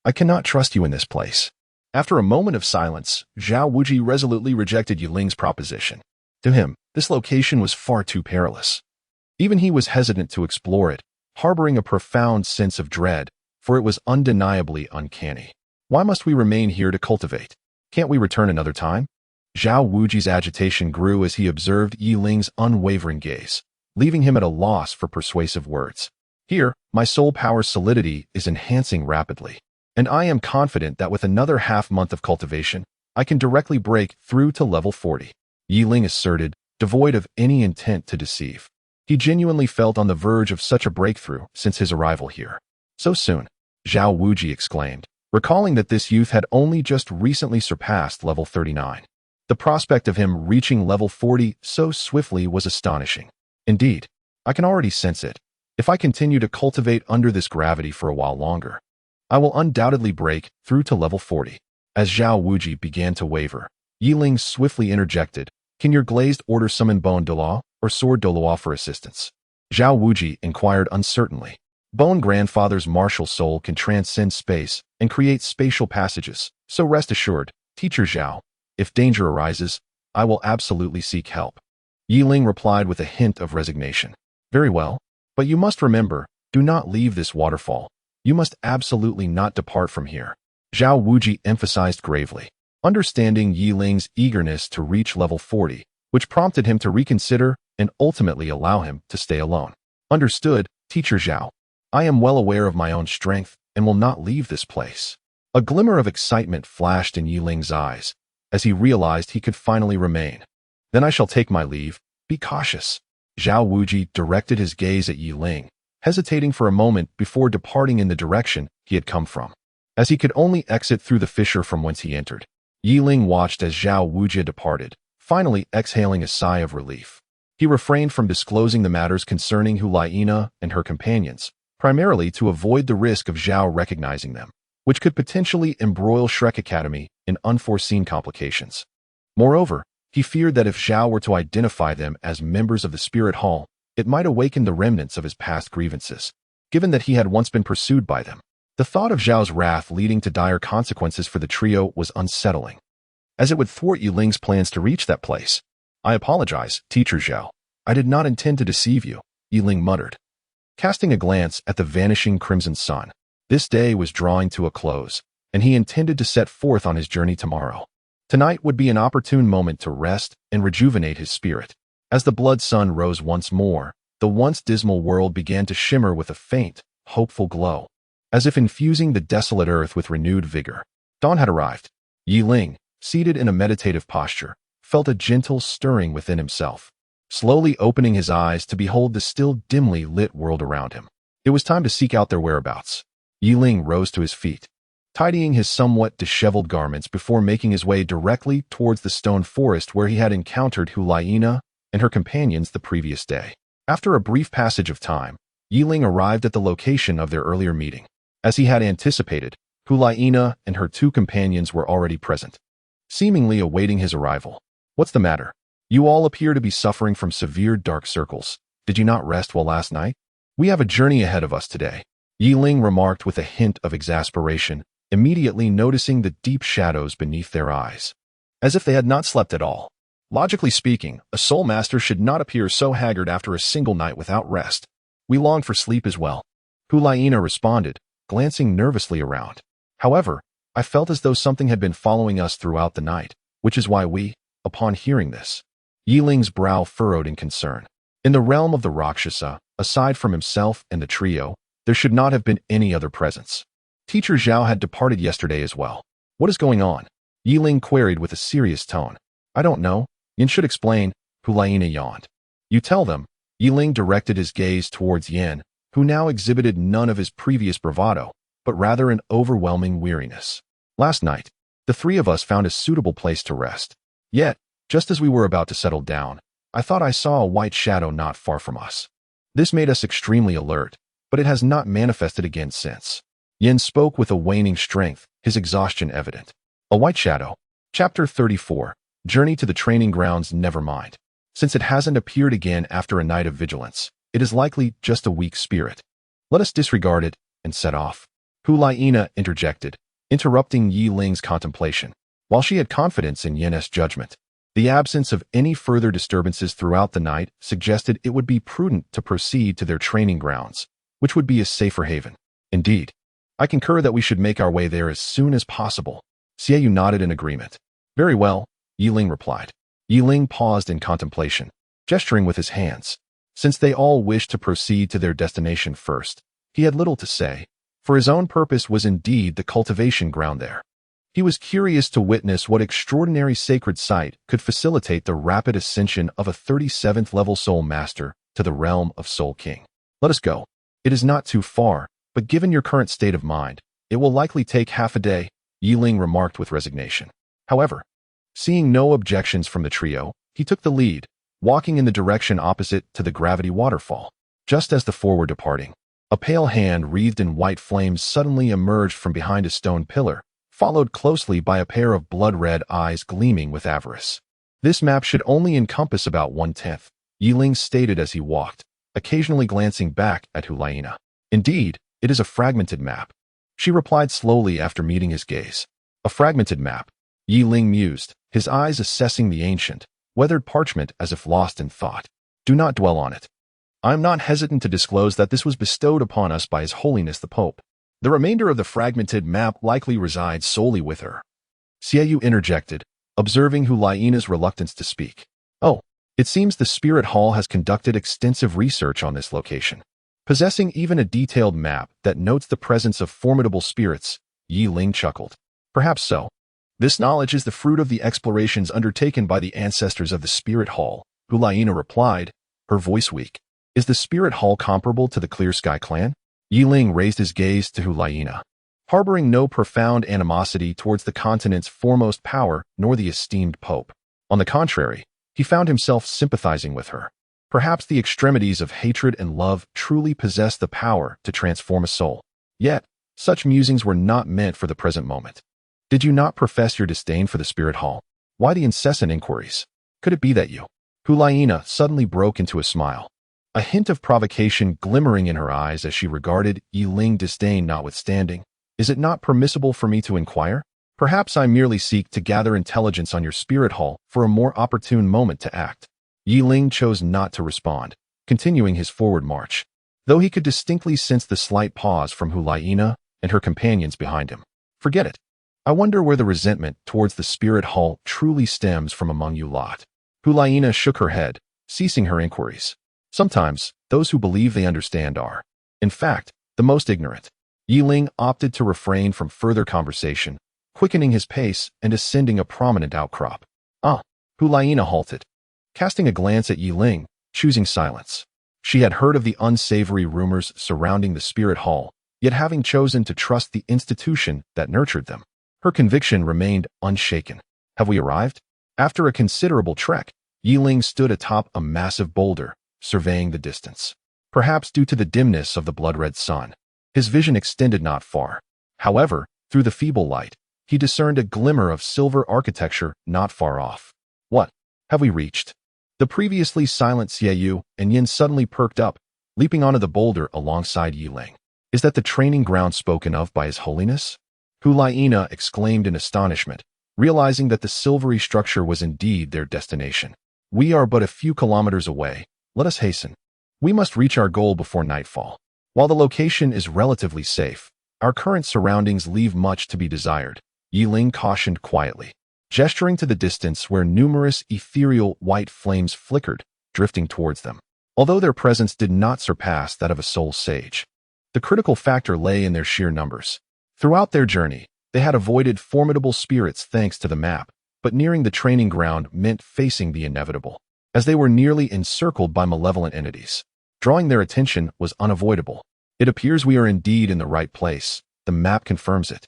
I cannot trust you in this place. After a moment of silence, Zhao Wuji resolutely rejected Yi Ling's proposition. To him, this location was far too perilous. Even he was hesitant to explore it, harboring a profound sense of dread, for it was undeniably uncanny. Why must we remain here to cultivate? Can't we return another time? Zhao Wuji's agitation grew as he observed Yi Ling's unwavering gaze, leaving him at a loss for persuasive words. Here, my soul power's solidity is enhancing rapidly, and I am confident that with another half-month of cultivation, I can directly break through to level 40. Yi Ling asserted, devoid of any intent to deceive. He genuinely felt on the verge of such a breakthrough since his arrival here. So soon, Zhao Wuji exclaimed, recalling that this youth had only just recently surpassed level 39. The prospect of him reaching level 40 so swiftly was astonishing. Indeed, I can already sense it. If I continue to cultivate under this gravity for a while longer, I will undoubtedly break through to level 40. As Zhao Wuji began to waver, Yi Ling swiftly interjected, can your glazed order summon Bone Douluo or Sword Douluo for assistance? Zhao Wuji inquired uncertainly. Bone Grandfather's martial soul can transcend space and create spatial passages, so rest assured, Teacher Zhao, if danger arises, I will absolutely seek help. Yi Ling replied with a hint of resignation. Very well, but you must remember, do not leave this waterfall. You must absolutely not depart from here. Zhao Wuji emphasized gravely, understanding Yi Ling's eagerness to reach level 40, which prompted him to reconsider and ultimately allow him to stay alone. Understood, Teacher Zhao. I am well aware of my own strength and will not leave this place. A glimmer of excitement flashed in Yi Ling's eyes as he realized he could finally remain. Then I shall take my leave. Be cautious. Zhao Wuji directed his gaze at Yi Ling, hesitating for a moment before departing in the direction he had come from. As he could only exit through the fissure from whence he entered, Yi Ling watched as Zhao Wuji departed, finally exhaling a sigh of relief. He refrained from disclosing the matters concerning Hulaina and her companions, primarily to avoid the risk of Zhao recognizing them, which could potentially embroil Shrek Academy in unforeseen complications. Moreover, he feared that if Zhao were to identify them as members of the Spirit Hall, it might awaken the remnants of his past grievances, given that he had once been pursued by them. The thought of Zhao's wrath leading to dire consequences for the trio was unsettling, as it would thwart Yi Ling's plans to reach that place. I apologize, Teacher Zhao. I did not intend to deceive you, Yi Ling muttered, casting a glance at the vanishing crimson sun. This day was drawing to a close, and he intended to set forth on his journey tomorrow. Tonight would be an opportune moment to rest and rejuvenate his spirit. As the blood sun rose once more, the once dismal world began to shimmer with a faint, hopeful glow, as if infusing the desolate earth with renewed vigor. Dawn had arrived. Yi Ling, seated in a meditative posture, felt a gentle stirring within himself, slowly opening his eyes to behold the still dimly lit world around him. It was time to seek out their whereabouts. Yi Ling rose to his feet, tidying his somewhat disheveled garments before making his way directly towards the stone forest where he had encountered Hulaina and her companions the previous day. After a brief passage of time, Yi Ling arrived at the location of their earlier meeting. As he had anticipated, Hulaina and her two companions were already present, seemingly awaiting his arrival. What's the matter? You all appear to be suffering from severe dark circles. Did you not rest well last night? We have a journey ahead of us today, Yi Ling remarked with a hint of exasperation, immediately noticing the deep shadows beneath their eyes, as if they had not slept at all. Logically speaking, a soul master should not appear so haggard after a single night without rest. We long for sleep as well, Hulaina responded, glancing nervously around. However, I felt as though something had been following us throughout the night, which is why we, upon hearing this, Yi Ling's brow furrowed in concern. In the realm of the Rakshasa, aside from himself and the trio, there should not have been any other presence. Teacher Zhao had departed yesterday as well. What is going on? Yi Ling queried with a serious tone. I don't know. Yin should explain, Hulaina yawned. You tell them. Yi Ling directed his gaze towards Yin, who now exhibited none of his previous bravado, but rather an overwhelming weariness. Last night, the three of us found a suitable place to rest. Yet, just as we were about to settle down, I thought I saw a white shadow not far from us. This made us extremely alert, but it has not manifested again since. Yin spoke with a waning strength, his exhaustion evident. A white shadow. Chapter 34. Journey to the training grounds. Never mind. Since it hasn't appeared again after a night of vigilance, It is likely just a weak spirit. Let us disregard it and set off. Hulaina interjected, interrupting Yi Ling's contemplation. While she had confidence in Yen's judgment, the absence of any further disturbances throughout the night suggested it would be prudent to proceed to their training grounds, which would be a safer haven. Indeed, I concur that we should make our way there as soon as possible. Xiaoyu nodded in agreement. Very well, Yi Ling replied. Yi Ling paused in contemplation, gesturing with his hands. Since they all wished to proceed to their destination first, he had little to say, for his own purpose was indeed the cultivation ground there. He was curious to witness what extraordinary sacred site could facilitate the rapid ascension of a 37th level Soul Master to the realm of Soul King. Let us go. It is not too far, but given your current state of mind, it will likely take half a day, Yi Ling remarked with resignation. However, seeing no objections from the trio, he took the lead, walking in the direction opposite to the gravity waterfall. Just as the four were departing, a pale hand wreathed in white flames suddenly emerged from behind a stone pillar, followed closely by a pair of blood-red eyes gleaming with avarice. This map should only encompass about 1/10, Yi Ling stated as he walked, occasionally glancing back at Hulaina. Indeed, it is a fragmented map, she replied slowly after meeting his gaze. A fragmented map, Yi Ling mused, his eyes assessing the ancient, weathered parchment as if lost in thought. Do not dwell on it. I am not hesitant to disclose that this was bestowed upon us by His Holiness the Pope. The remainder of the fragmented map likely resides solely with her. Xiaoyu interjected, observing Hulaina's reluctance to speak. Oh, it seems the Spirit Hall has conducted extensive research on this location. Possessing even a detailed map that notes the presence of formidable spirits, Yi Ling chuckled. Perhaps so. This knowledge is the fruit of the explorations undertaken by the ancestors of the Spirit Hall, Hulaina replied, her voice weak. Is the Spirit Hall comparable to the Clear Sky clan? Yi Ling raised his gaze to Hulaina, harboring no profound animosity towards the continent's foremost power nor the esteemed Pope. On the contrary, he found himself sympathizing with her. Perhaps the extremities of hatred and love truly possess the power to transform a soul. Yet, such musings were not meant for the present moment. Did you not profess your disdain for the Spirit Hall? Why the incessant inquiries? Could it be that you? Hulaina suddenly broke into a smile, a hint of provocation glimmering in her eyes as she regarded Yi Ling disdain notwithstanding. Is it not permissible for me to inquire? Perhaps I merely seek to gather intelligence on your Spirit Hall for a more opportune moment to act. Yi Ling chose not to respond, continuing his forward march, though he could distinctly sense the slight pause from Hulaina and her companions behind him. Forget it. I wonder where the resentment towards the Spirit Hall truly stems from among you lot. Hulaina shook her head, ceasing her inquiries. Sometimes, those who believe they understand are, in fact, the most ignorant. Yi Ling opted to refrain from further conversation, quickening his pace and ascending a prominent outcrop. Hulaina halted, casting a glance at Yi Ling, choosing silence. She had heard of the unsavory rumors surrounding the Spirit Hall, yet having chosen to trust the institution that nurtured them, her conviction remained unshaken. Have we arrived? After a considerable trek, Yi Ling stood atop a massive boulder, surveying the distance. Perhaps due to the dimness of the blood-red sun, his vision extended not far. However, through the feeble light, he discerned a glimmer of silver architecture not far off. What? Have we reached? The previously silent Xiaoyu and Yin suddenly perked up, leaping onto the boulder alongside Yi Ling. Is that the training ground spoken of by His Holiness? Hulaina exclaimed in astonishment, realizing that the silvery structure was indeed their destination. We are but a few kilometers away. Let us hasten. We must reach our goal before nightfall. While the location is relatively safe, our current surroundings leave much to be desired, Yi Ling cautioned quietly, gesturing to the distance where numerous ethereal white flames flickered, drifting towards them. Although their presence did not surpass that of a soul sage, the critical factor lay in their sheer numbers. Throughout their journey, they had avoided formidable spirits thanks to the map, but nearing the training ground meant facing the inevitable, as they were nearly encircled by malevolent entities. Drawing their attention was unavoidable. It appears we are indeed in the right place. The map confirms it.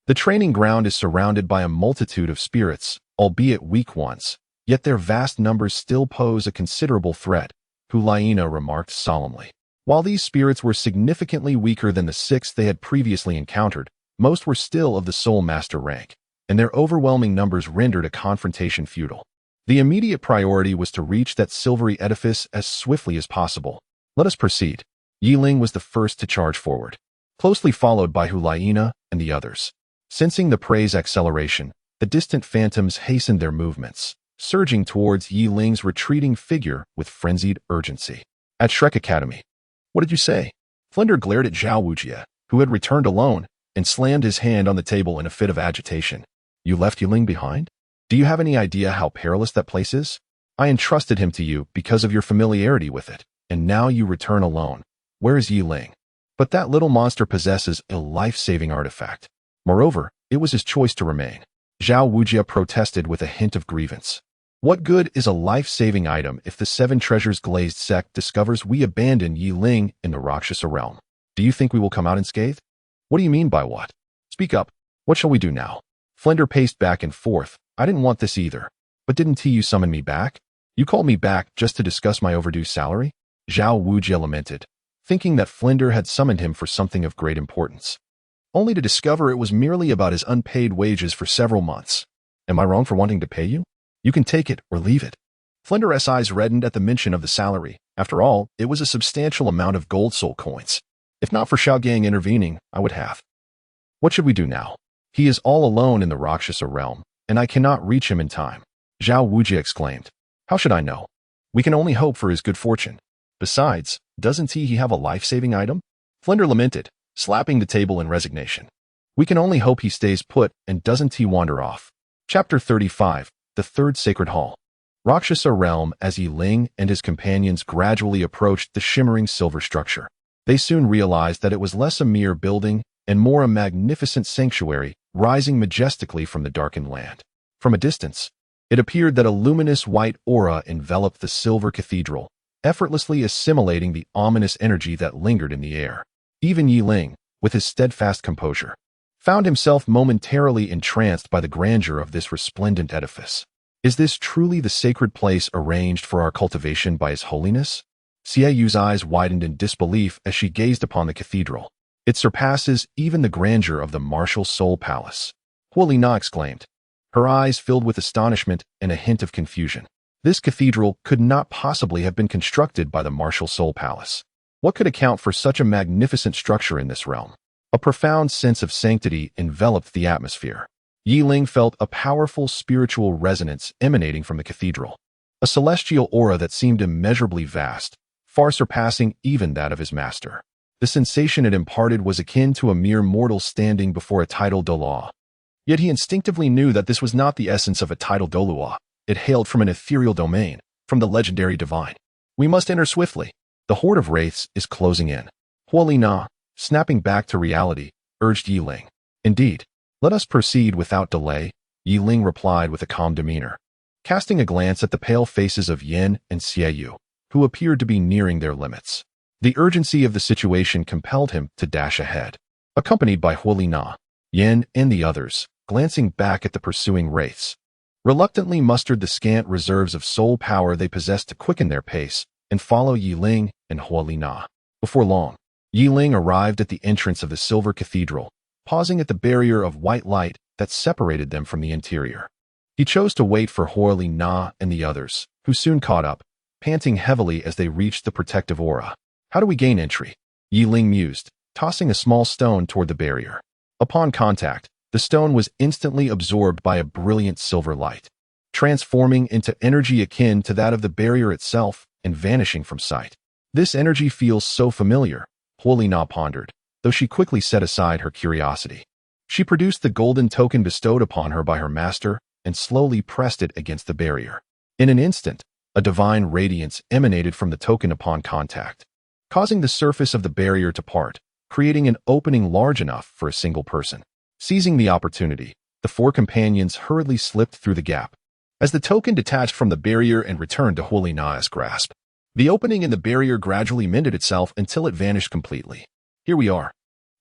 The training ground is surrounded by a multitude of spirits, albeit weak ones, yet their vast numbers still pose a considerable threat, Hulaina remarked solemnly. While these spirits were significantly weaker than the 6 they had previously encountered, most were still of the Soul Master rank, and their overwhelming numbers rendered a confrontation futile. The immediate priority was to reach that silvery edifice as swiftly as possible. Let us proceed. Yiling was the first to charge forward, closely followed by Hulaina and the others. Sensing the prey's acceleration, the distant phantoms hastened their movements, surging towards Yiling's retreating figure with frenzied urgency. At Shrek Academy. What did you say? Flinder glared at Zhao Wujie, who had returned alone, and slammed his hand on the table in a fit of agitation. You left Yiling behind? Do you have any idea how perilous that place is? I entrusted him to you because of your familiarity with it, and now you return alone. Where is Yiling? But that little monster possesses a life-saving artifact. Moreover, it was his choice to remain. Zhao Wujie protested with a hint of grievance. What good is a life-saving item if the Seven Treasures Glazed sect discovers we abandoned Yiling in the Rakshasa realm? Do you think we will come out unscathed? What do you mean by what? Speak up. What shall we do now? Flinder paced back and forth. I didn't want this either. But didn't you summon me back? You called me back just to discuss my overdue salary? Zhao Wujie lamented, thinking that Flinder had summoned him for something of great importance, only to discover it was merely about his unpaid wages for several months. Am I wrong for wanting to pay you? You can take it or leave it. Flinder's eyes reddened at the mention of the salary. After all, it was a substantial amount of gold soul coins. If not for Xiaogang intervening, I would have. What should we do now? He is all alone in the Rakshasa realm, and I cannot reach him in time. Zhao Wujie exclaimed. How should I know? We can only hope for his good fortune. Besides, doesn't he have a life-saving item? Flinder lamented, slapping the table in resignation. We can only hope he stays put and doesn't he wander off. Chapter 35, The Third Sacred Hall. Rakshasa realm. As Yiling and his companions gradually approached the shimmering silver structure, they soon realized that it was less a mere building and more a magnificent sanctuary rising majestically from the darkened land. From a distance, it appeared that a luminous white aura enveloped the silver cathedral, effortlessly assimilating the ominous energy that lingered in the air. Even Yiling, with his steadfast composure, found himself momentarily entranced by the grandeur of this resplendent edifice. Is this truly the sacred place arranged for our cultivation by His Holiness? Xieyu's eyes widened in disbelief as she gazed upon the cathedral. It surpasses even the grandeur of the martial Soul Palace. Huolina exclaimed, her eyes filled with astonishment and a hint of confusion. This cathedral could not possibly have been constructed by the martial Soul Palace. What could account for such a magnificent structure in this realm? A profound sense of sanctity enveloped the atmosphere. Yiling felt a powerful spiritual resonance emanating from the cathedral, a celestial aura that seemed immeasurably vast, far surpassing even that of his master. The sensation it imparted was akin to a mere mortal standing before a tidal Douluo. Yet he instinctively knew that this was not the essence of a tidal Douluo. It hailed from an ethereal domain, from the legendary divine. We must enter swiftly. The horde of wraiths is closing in. Huolina, snapping back to reality, urged Yiling. Indeed, let us proceed without delay, Yiling replied with a calm demeanor, casting a glance at the pale faces of Yin and Xieyu, who appeared to be nearing their limits. The urgency of the situation compelled him to dash ahead. Accompanied by Huolina, Yin and the others, glancing back at the pursuing wraiths, reluctantly mustered the scant reserves of soul power they possessed to quicken their pace and follow Yiling and Huolina. Before long, Yiling arrived at the entrance of the Silver Cathedral, pausing at the barrier of white light that separated them from the interior. He chose to wait for Huolina and the others, who soon caught up, panting heavily as they reached the protective aura. How do we gain entry? Yiling mused, tossing a small stone toward the barrier. Upon contact, the stone was instantly absorbed by a brilliant silver light, transforming into energy akin to that of the barrier itself and vanishing from sight. This energy feels so familiar, Huolina pondered, though she quickly set aside her curiosity. She produced the golden token bestowed upon her by her master and slowly pressed it against the barrier. In an instant, a divine radiance emanated from the token upon contact, causing the surface of the barrier to part, creating an opening large enough for a single person. Seizing the opportunity, the four companions hurriedly slipped through the gap. As the token detached from the barrier and returned to Huolina's grasp, the opening in the barrier gradually mended itself until it vanished completely. Here we are.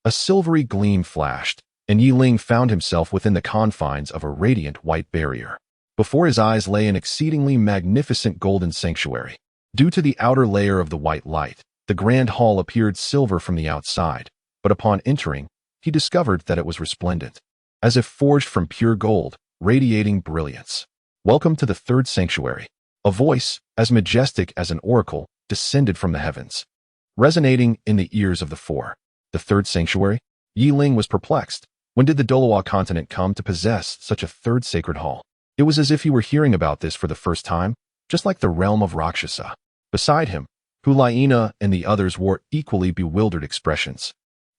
A silvery gleam flashed, and Yiling found himself within the confines of a radiant white barrier. Before his eyes lay an exceedingly magnificent golden sanctuary. Due to the outer layer of the white light, the grand hall appeared silver from the outside, but upon entering, he discovered that it was resplendent, as if forged from pure gold, radiating brilliance. Welcome to the third sanctuary. A voice, as majestic as an oracle, descended from the heavens. resonating in the ears of the four. The third sanctuary? Yi Ling was perplexed. When did the Douluo continent come to possess such a third sacred hall? It was as if he were hearing about this for the first time, just like the realm of Rakshasa. Beside him, Hulaina and the others wore equally bewildered expressions.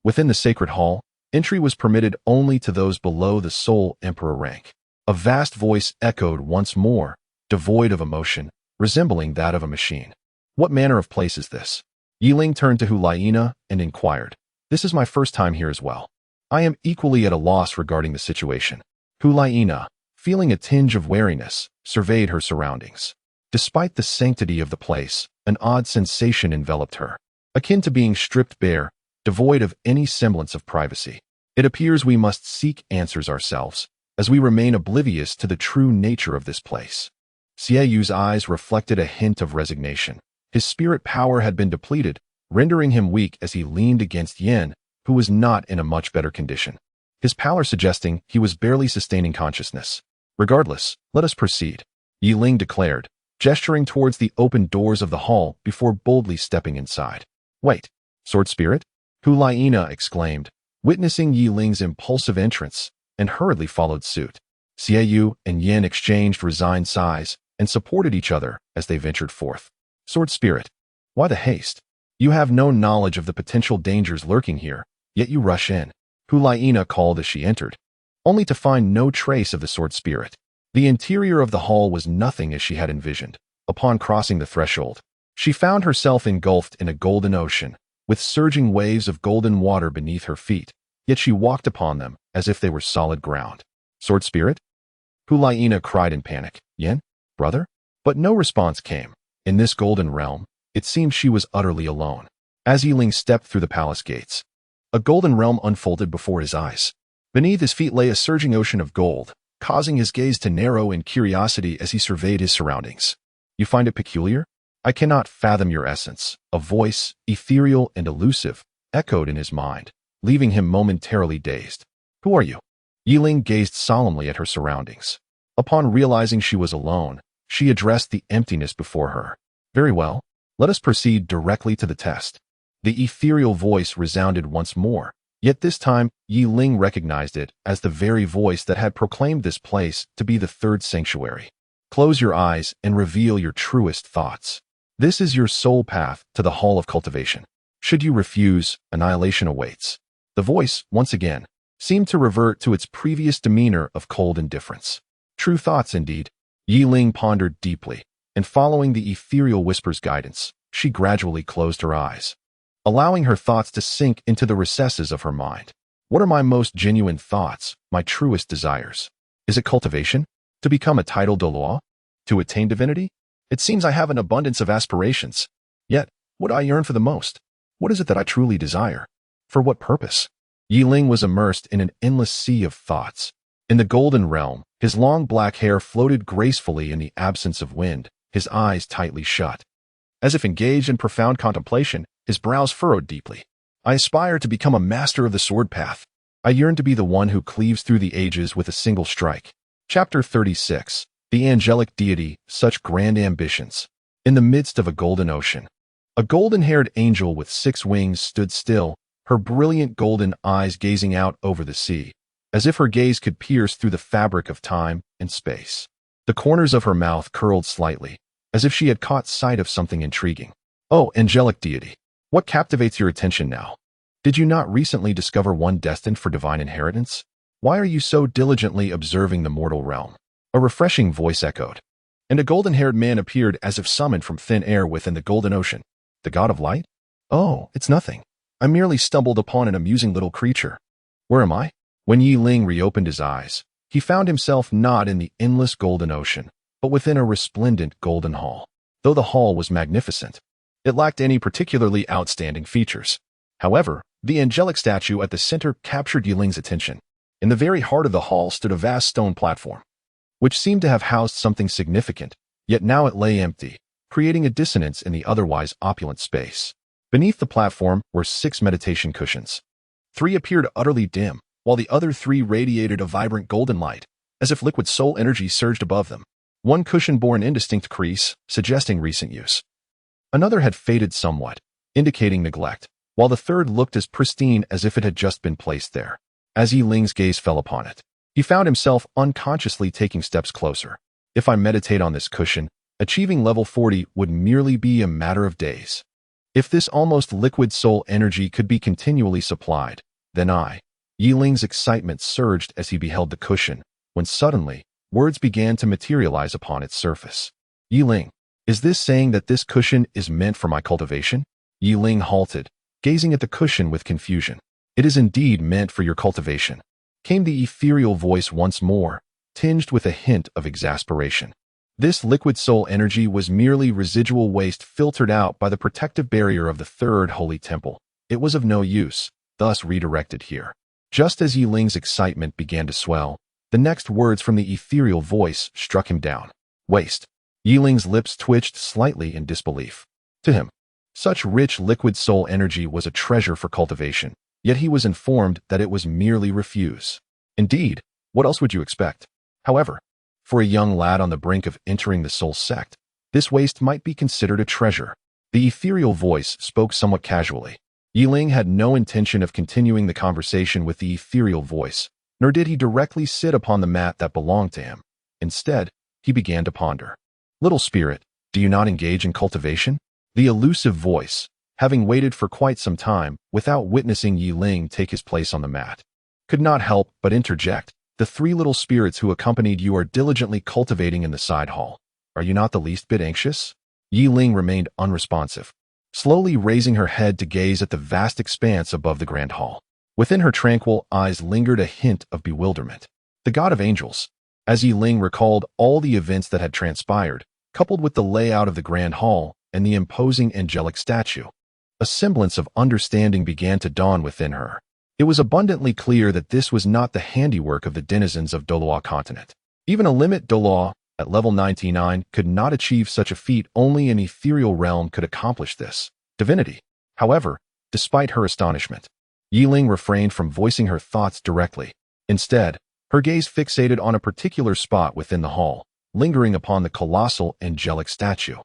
Within the sacred hall, entry was permitted only to those below the sole emperor rank. A vast voice echoed once more, devoid of emotion, resembling that of a machine. What manner of place is this? Yi Ling turned to Hulaina and inquired. This is my first time here as well. I am equally at a loss regarding the situation. Hulaina, feeling a tinge of wariness, surveyed her surroundings. Despite the sanctity of the place, an odd sensation enveloped her, akin to being stripped bare, devoid of any semblance of privacy. It appears we must seek answers ourselves, as we remain oblivious to the true nature of this place. Xieyu's eyes reflected a hint of resignation. His spirit power had been depleted, rendering him weak as he leaned against Yin, who was not in a much better condition. His pallor suggesting he was barely sustaining consciousness. Regardless, let us proceed, Yi Ling declared, gesturing towards the open doors of the hall before boldly stepping inside. Wait, sword spirit? Hulaina exclaimed, witnessing Yi Ling's impulsive entrance, and hurriedly followed suit. Xieyou and Yin exchanged resigned sighs and supported each other as they ventured forth. Sword spirit, why the haste? You have no knowledge of the potential dangers lurking here, yet you rush in, Hulaina called as she entered, only to find no trace of the sword spirit. The interior of the hall was nothing as she had envisioned. Upon crossing the threshold, she found herself engulfed in a golden ocean, with surging waves of golden water beneath her feet, yet she walked upon them as if they were solid ground. Sword spirit? Hulaina cried in panic. Yin? Brother? But no response came. In this golden realm, it seemed she was utterly alone. As Yi Ling stepped through the palace gates, a golden realm unfolded before his eyes. Beneath his feet lay a surging ocean of gold, causing his gaze to narrow in curiosity as he surveyed his surroundings. You find it peculiar? I cannot fathom your essence. A voice, ethereal and elusive, echoed in his mind, leaving him momentarily dazed. Who are you? Yi Ling gazed solemnly at her surroundings. Upon realizing she was alone, she addressed the emptiness before her. Very well, let us proceed directly to the test. The ethereal voice resounded once more, yet this time Yi Ling recognized it as the very voice that had proclaimed this place to be the third sanctuary. Close your eyes and reveal your truest thoughts. This is your sole path to the Hall of Cultivation. Should you refuse, annihilation awaits. The voice, once again, seemed to revert to its previous demeanor of cold indifference. True thoughts, indeed. Yi Ling pondered deeply, and following the ethereal whisper's guidance, she gradually closed her eyes, allowing her thoughts to sink into the recesses of her mind. What are my most genuine thoughts, my truest desires? Is it cultivation? To become a titled Douluo? To attain divinity? It seems I have an abundance of aspirations. Yet, what do I yearn for the most? What is it that I truly desire? For what purpose? Yi Ling was immersed in an endless sea of thoughts. In the golden realm, his long black hair floated gracefully in the absence of wind, his eyes tightly shut. As if engaged in profound contemplation, his brows furrowed deeply. I aspire to become a master of the sword path. I yearn to be the one who cleaves through the ages with a single strike. Chapter 36. The angelic deity, such grand ambitions. In the midst of a golden ocean, a golden-haired angel with 6 wings stood still, her brilliant golden eyes gazing out over the sea, as if her gaze could pierce through the fabric of time and space. The corners of her mouth curled slightly, as if she had caught sight of something intriguing. Oh, angelic deity, what captivates your attention now? Did you not recently discover one destined for divine inheritance? Why are you so diligently observing the mortal realm? A refreshing voice echoed, and a golden-haired man appeared as if summoned from thin air within the golden ocean. The god of light? Oh, it's nothing. I merely stumbled upon an amusing little creature. Where am I? When Yi Ling reopened his eyes, he found himself not in the endless golden ocean, but within a resplendent golden hall. Though the hall was magnificent, it lacked any particularly outstanding features. However, the angelic statue at the center captured Yi Ling's attention. In the very heart of the hall stood a vast stone platform, which seemed to have housed something significant, yet now it lay empty, creating a dissonance in the otherwise opulent space. Beneath the platform were 6 meditation cushions. 3 appeared utterly dim, while the other 3 radiated a vibrant golden light, as if liquid soul energy surged above them. One cushion bore an indistinct crease, suggesting recent use. Another had faded somewhat, indicating neglect, while the third looked as pristine as if it had just been placed there. As Yi Ling's gaze fell upon it, he found himself unconsciously taking steps closer. If I meditate on this cushion, achieving level 40 would merely be a matter of days. If this almost liquid soul energy could be continually supplied, then Yi Ling's excitement surged as he beheld the cushion, when suddenly, words began to materialize upon its surface. Yi Ling, is this saying that this cushion is meant for my cultivation? Yi Ling halted, gazing at the cushion with confusion. It is indeed meant for your cultivation, came the ethereal voice once more, tinged with a hint of exasperation. This liquid soul energy was merely residual waste filtered out by the protective barrier of the third holy temple. It was of no use, thus redirected here. Just as Yi Ling's excitement began to swell, the next words from the ethereal voice struck him down. Waste. Yi Ling's lips twitched slightly in disbelief. To him, such rich liquid soul energy was a treasure for cultivation, yet he was informed that it was merely refuse. Indeed, what else would you expect? However, for a young lad on the brink of entering the soul sect, this waste might be considered a treasure. The ethereal voice spoke somewhat casually. Yi Ling had no intention of continuing the conversation with the ethereal voice, nor did he directly sit upon the mat that belonged to him. Instead, he began to ponder. Little spirit, do you not engage in cultivation? The elusive voice, having waited for quite some time without witnessing Yi Ling take his place on the mat, could not help but interject. The three little spirits who accompanied you are diligently cultivating in the side hall. Are you not the least bit anxious? Yi Ling remained unresponsive, slowly raising her head to gaze at the vast expanse above the grand hall. Within her tranquil eyes lingered a hint of bewilderment. The god of angels. As Yi Ling recalled all the events that had transpired, coupled with the layout of the grand hall and the imposing angelic statue, a semblance of understanding began to dawn within her. It was abundantly clear that this was not the handiwork of the denizens of Douluo continent. Even a limit Douluo, at level 99, could not achieve such a feat. Only an ethereal realm could accomplish this. Divinity. However, despite her astonishment, Yi Ling refrained from voicing her thoughts directly. Instead, her gaze fixated on a particular spot within the hall, lingering upon the colossal angelic statue,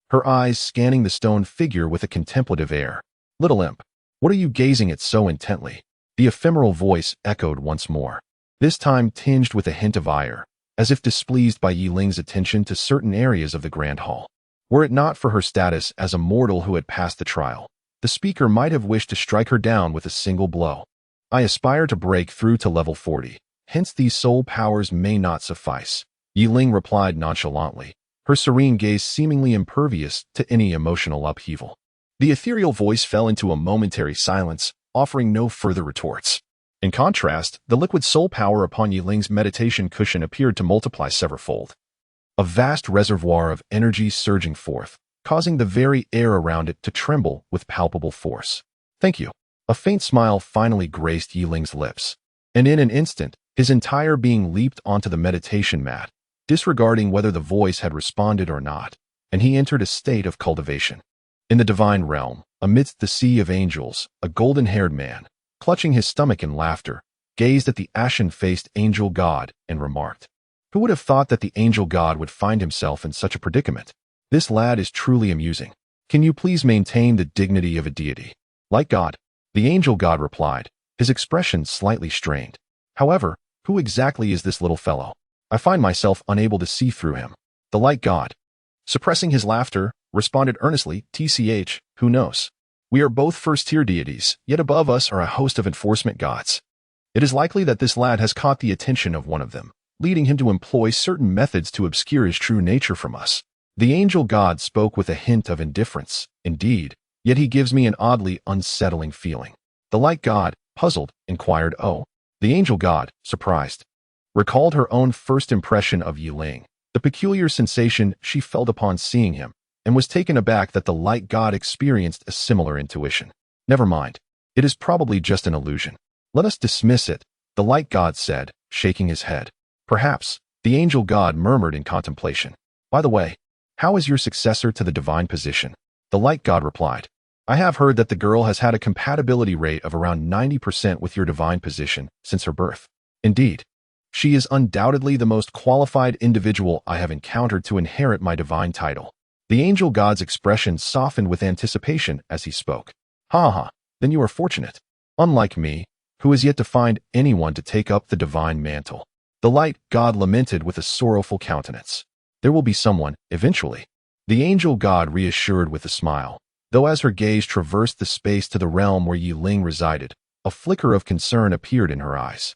her eyes scanning the stone figure with a contemplative air. Little imp, what are you gazing at so intently? The ephemeral voice echoed once more, this time tinged with a hint of ire, as if displeased by Yi Ling's attention to certain areas of the grand hall. Were it not for her status as a mortal who had passed the trial, the speaker might have wished to strike her down with a single blow. I aspire to break through to level 40, hence these soul powers may not suffice. Yi Ling replied nonchalantly, her serene gaze seemingly impervious to any emotional upheaval. The ethereal voice fell into a momentary silence, offering no further retorts. In contrast, the liquid soul power upon Yi Ling's meditation cushion appeared to multiply severalfold. A vast reservoir of energy surging forth, causing the very air around it to tremble with palpable force. Thank you. A faint smile finally graced Yi Ling's lips, and in an instant, his entire being leaped onto the meditation mat, disregarding whether the voice had responded or not, and he entered a state of cultivation. In the divine realm, amidst the sea of angels, a golden-haired man, clutching his stomach in laughter, gazed at the ashen-faced angel god and remarked, "Who would have thought that the angel god would find himself in such a predicament? This lad is truly amusing. Can you please maintain the dignity of a deity?" Like God, the angel god replied, his expression slightly strained. However, who exactly is this little fellow? I find myself unable to see through him. The light god, suppressing his laughter, responded earnestly, "TCH, who knows? We are both first-tier deities, yet above us are a host of enforcement gods. It is likely that this lad has caught the attention of one of them, leading him to employ certain methods to obscure his true nature from us." The angel god spoke with a hint of indifference. Indeed, yet he gives me an oddly unsettling feeling. The light god, puzzled, inquired, "Oh." The angel god, surprised, recalled her own first impression of Yi Ling, the peculiar sensation she felt upon seeing him, and was taken aback that the light god experienced a similar intuition. "Never mind. It is probably just an illusion. Let us dismiss it," the light god said, shaking his head. "Perhaps," the angel god murmured in contemplation. "By the way, how is your successor to the divine position?" The light god replied, "I have heard that the girl has had a compatibility rate of around 90% with your divine position since her birth. Indeed, she is undoubtedly the most qualified individual I have encountered to inherit my divine title." The angel god's expression softened with anticipation as he spoke. Ha ha, then you are fortunate. Unlike me, who has yet to find anyone to take up the divine mantle. The light god lamented with a sorrowful countenance. There will be someone, eventually. The angel god reassured with a smile, though as her gaze traversed the space to the realm where Yi Ling resided, a flicker of concern appeared in her eyes.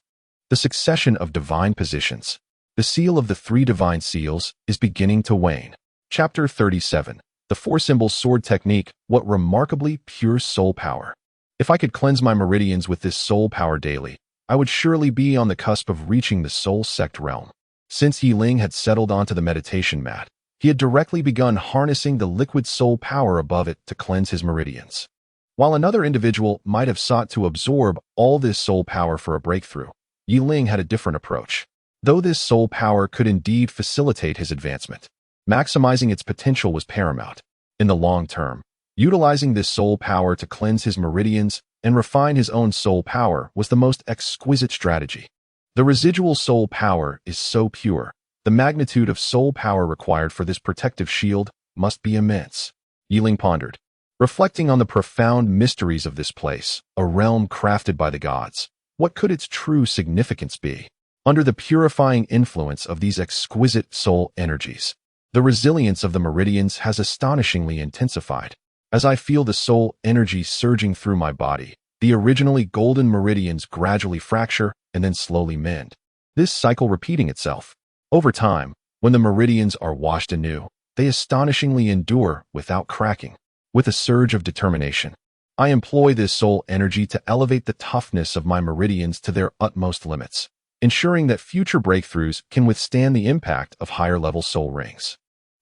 The succession of divine positions, the seal of the 3 divine seals, is beginning to wane. Chapter 37. The 4-symbol sword technique, what remarkably pure soul power. If I could cleanse my meridians with this soul power daily, I would surely be on the cusp of reaching the soul sect realm. Since Yi Ling had settled onto the meditation mat, he had directly begun harnessing the liquid soul power above it to cleanse his meridians. While another individual might have sought to absorb all this soul power for a breakthrough, Yi Ling had a different approach. Though this soul power could indeed facilitate his advancement, maximizing its potential was paramount. In the long term, utilizing this soul power to cleanse his meridians and refine his own soul power was the most exquisite strategy. The residual soul power is so pure, the magnitude of soul power required for this protective shield must be immense. Yi Ling pondered, reflecting on the profound mysteries of this place, a realm crafted by the gods. What could its true significance be? Under the purifying influence of these exquisite soul energies, the resilience of the meridians has astonishingly intensified. As I feel the soul energy surging through my body, the originally golden meridians gradually fracture and then slowly mend. This cycle repeating itself. Over time, when the meridians are washed anew, they astonishingly endure without cracking. With a surge of determination, I employ this soul energy to elevate the toughness of my meridians to their utmost limits, ensuring that future breakthroughs can withstand the impact of higher-level soul rings.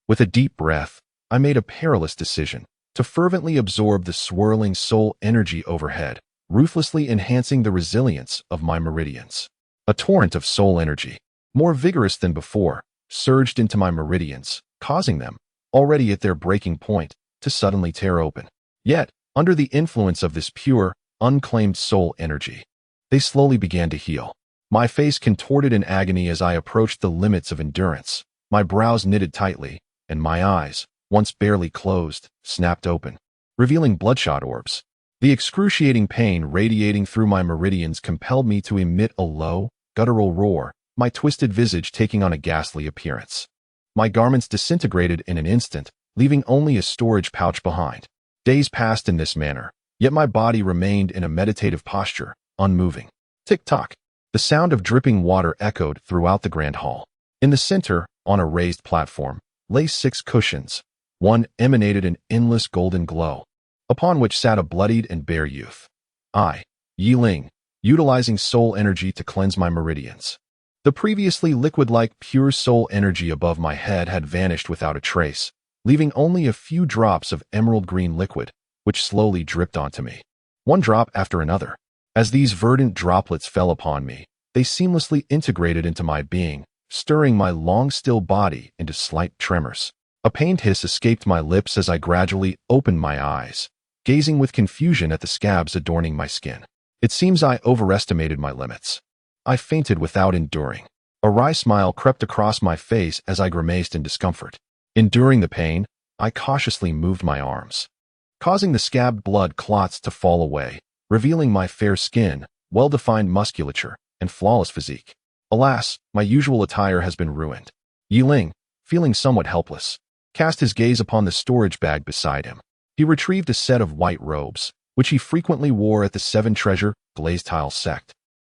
With a deep breath, I made a perilous decision to fervently absorb the swirling soul energy overhead, ruthlessly enhancing the resilience of my meridians. A torrent of soul energy, more vigorous than before, surged into my meridians, causing them, already at their breaking point, to suddenly tear open. Yet, under the influence of this pure, unclaimed soul energy, they slowly began to heal. My face contorted in agony as I approached the limits of endurance, my brows knitted tightly, and my eyes, once barely closed, snapped open, revealing bloodshot orbs. The excruciating pain radiating through my meridians compelled me to emit a low, guttural roar, my twisted visage taking on a ghastly appearance. My garments disintegrated in an instant, leaving only a storage pouch behind. Days passed in this manner, yet my body remained in a meditative posture, unmoving. Tick-tock. The sound of dripping water echoed throughout the grand hall. In the center, on a raised platform, lay 6 cushions. One emanated an endless golden glow, upon which sat a bloodied and bare youth. I, Yi Ling, utilizing soul energy to cleanse my meridians. The previously liquid-like pure soul energy above my head had vanished without a trace, leaving only a few drops of emerald green liquid, which slowly dripped onto me. One drop after another. As these verdant droplets fell upon me, they seamlessly integrated into my being, stirring my long-still body into slight tremors. A pained hiss escaped my lips as I gradually opened my eyes, gazing with confusion at the scabs adorning my skin. It seems I overestimated my limits. I fainted without enduring. A wry smile crept across my face as I grimaced in discomfort. Enduring the pain, I cautiously moved my arms, causing the scabbed blood clots to fall away, revealing my fair skin, well-defined musculature, and flawless physique. Alas, my usual attire has been ruined. Yi Ling, feeling somewhat helpless, cast his gaze upon the storage bag beside him. He retrieved a set of white robes, which he frequently wore at the 7 Treasure Glazed Tile sect,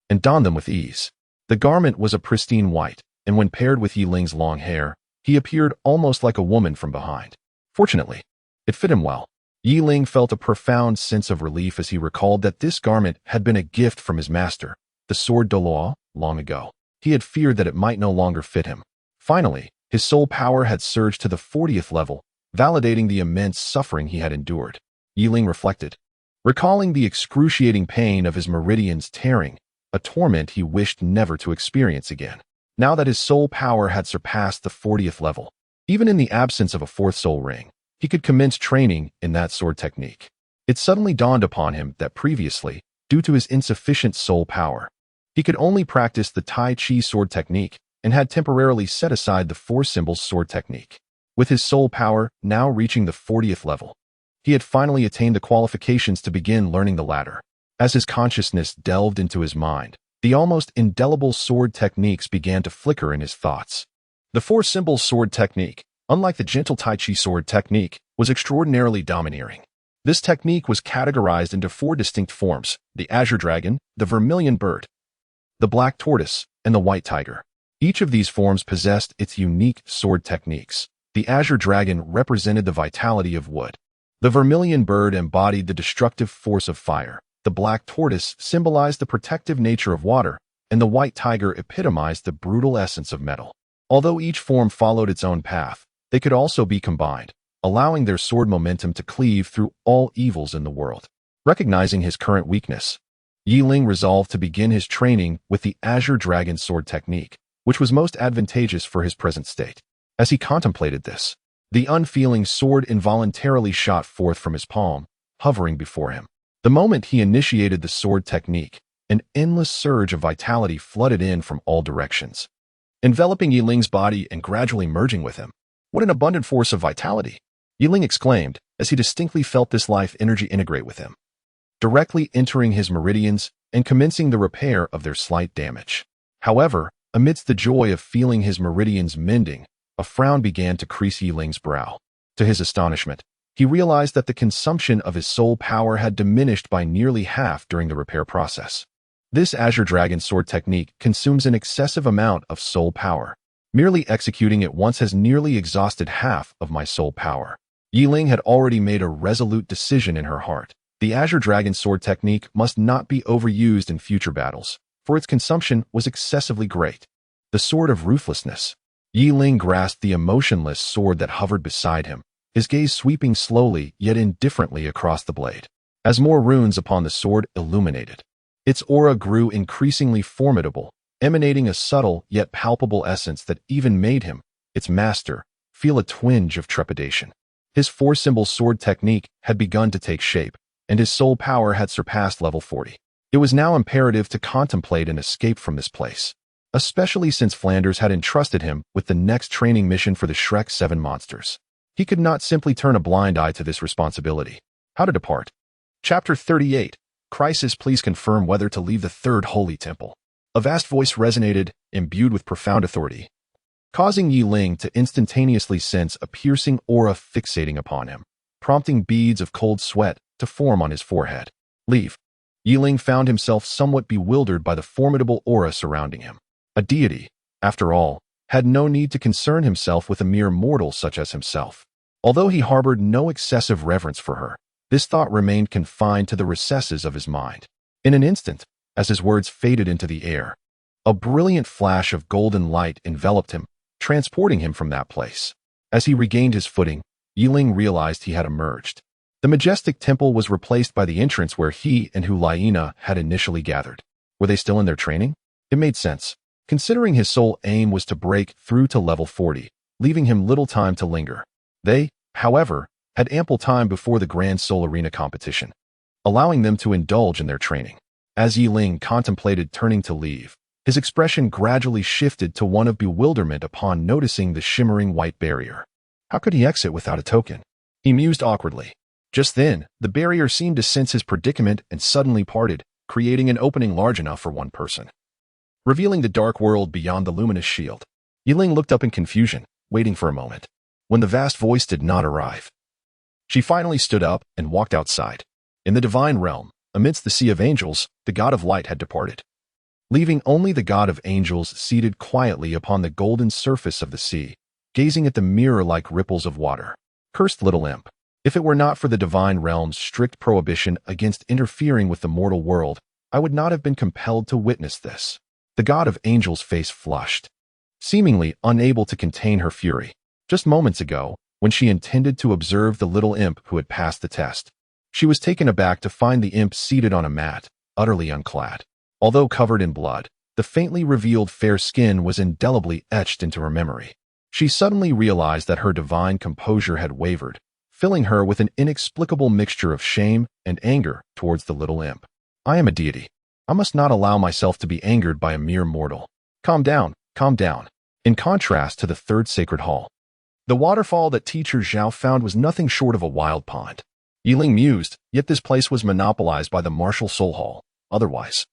and donned them with ease. The garment was a pristine white, and when paired with Yi Ling's long hair, he appeared almost like a woman from behind. Fortunately, it fit him well. Yi Ling felt a profound sense of relief as he recalled that this garment had been a gift from his master, the sword Douluo, long ago. He had feared that it might no longer fit him. Finally, his soul power had surged to the 40th level, validating the immense suffering he had endured. Yi Ling reflected, recalling the excruciating pain of his meridians tearing, a torment he wished never to experience again. Now that his soul power had surpassed the 40th level, even in the absence of a 4th soul ring, he could commence training in that sword technique. It suddenly dawned upon him that previously, due to his insufficient soul power, he could only practice the Tai Chi sword technique and had temporarily set aside the 4 symbols sword technique. With his soul power now reaching the 40th level, he had finally attained the qualifications to begin learning the ladder. As his consciousness delved into his mind, the almost indelible sword techniques began to flicker in his thoughts. The four-symbol sword technique, unlike the gentle Tai Chi sword technique, was extraordinarily domineering. This technique was categorized into four distinct forms: the azure dragon, the vermilion bird, the black tortoise, and the white tiger. Each of these forms possessed its unique sword techniques. The azure dragon represented the vitality of wood. The vermilion bird embodied the destructive force of fire. The black tortoise symbolized the protective nature of water, and the white tiger epitomized the brutal essence of metal. Although each form followed its own path, they could also be combined, allowing their sword momentum to cleave through all evils in the world. Recognizing his current weakness, Yi Ling resolved to begin his training with the azure dragon sword technique, which was most advantageous for his present state. As he contemplated this, the unfeeling sword involuntarily shot forth from his palm, hovering before him. The moment he initiated the sword technique, an endless surge of vitality flooded in from all directions, enveloping Yi Ling's body and gradually merging with him. What an abundant force of vitality! Yi Ling exclaimed as he distinctly felt this life energy integrate with him, directly entering his meridians and commencing the repair of their slight damage. However, amidst the joy of feeling his meridians mending, a frown began to crease Yi Ling's brow. To his astonishment, he realized that the consumption of his soul power had diminished by nearly half during the repair process. This azure dragon sword technique consumes an excessive amount of soul power. Merely executing it once has nearly exhausted half of my soul power. Yi Ling had already made a resolute decision in her heart. The azure dragon sword technique must not be overused in future battles, for its consumption was excessively great. The sword of ruthlessness. Yi Ling grasped the emotionless sword that hovered beside him, his gaze sweeping slowly yet indifferently across the blade. As more runes upon the sword illuminated, its aura grew increasingly formidable, emanating a subtle yet palpable essence that even made him, its master, feel a twinge of trepidation. His four-symbol sword technique had begun to take shape, and his soul power had surpassed level 40. It was now imperative to contemplate an escape from this place, especially since Flanders had entrusted him with the next training mission for the Shrek 7 monsters. He could not simply turn a blind eye to this responsibility. How to depart? Chapter 38. Crisis, please confirm whether to leave the third holy temple. A vast voice resonated, imbued with profound authority, causing Yi Ling to instantaneously sense a piercing aura fixating upon him, prompting beads of cold sweat to form on his forehead. Leave. Yi Ling found himself somewhat bewildered by the formidable aura surrounding him. A deity, after all, had no need to concern himself with a mere mortal such as himself. Although he harbored no excessive reverence for her, this thought remained confined to the recesses of his mind. In an instant, as his words faded into the air, a brilliant flash of golden light enveloped him, transporting him from that place. As he regained his footing, Yi Ling realized he had emerged. The majestic temple was replaced by the entrance where he and Hulayina had initially gathered. Were they still in their training? It made sense, considering his sole aim was to break through to level 40, leaving him little time to linger. They, however, had ample time before the Grand Soul Arena competition, allowing them to indulge in their training. As Yi Ling contemplated turning to leave, his expression gradually shifted to one of bewilderment upon noticing the shimmering white barrier. How could he exit without a token? He mused awkwardly. Just then, the barrier seemed to sense his predicament and suddenly parted, creating an opening large enough for one person, revealing the dark world beyond the luminous shield. Yi Ling looked up in confusion, waiting for a moment. When the vast voice did not arrive, she finally stood up and walked outside. In the divine realm, amidst the sea of angels, the god of light had departed, leaving only the god of angels seated quietly upon the golden surface of the sea, gazing at the mirror-like ripples of water. Cursed little imp. If it were not for the divine realm's strict prohibition against interfering with the mortal world, I would not have been compelled to witness this. The god of angels' face flushed, seemingly unable to contain her fury. Just moments ago, when she intended to observe the little imp who had passed the test, she was taken aback to find the imp seated on a mat, utterly unclad. Although covered in blood, the faintly revealed fair skin was indelibly etched into her memory. She suddenly realized that her divine composure had wavered, filling her with an inexplicable mixture of shame and anger towards the little imp. I am a deity. I must not allow myself to be angered by a mere mortal. Calm down, calm down. In contrast to the third sacred hall, The waterfall that teacher Zhao found was nothing short of a wild pond. Yiling mused, yet this place was monopolized by the martial soul hall. Otherwise,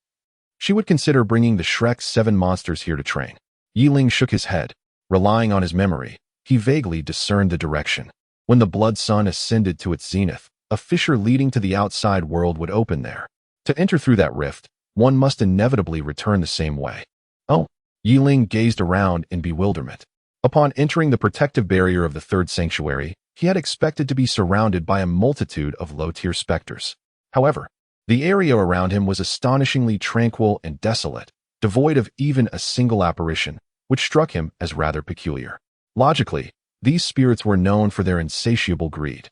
she would consider bringing the Shrek's 7 monsters here to train. Yiling shook his head. Relying on his memory, he vaguely discerned the direction. When the blood sun ascended to its zenith, a fissure leading to the outside world would open there. To enter through that rift, one must inevitably return the same way. Oh, Yiling gazed around in bewilderment. Upon entering the protective barrier of the third sanctuary, he had expected to be surrounded by a multitude of low-tier specters. However, the area around him was astonishingly tranquil and desolate, devoid of even a single apparition, which struck him as rather peculiar. Logically, these spirits were known for their insatiable greed.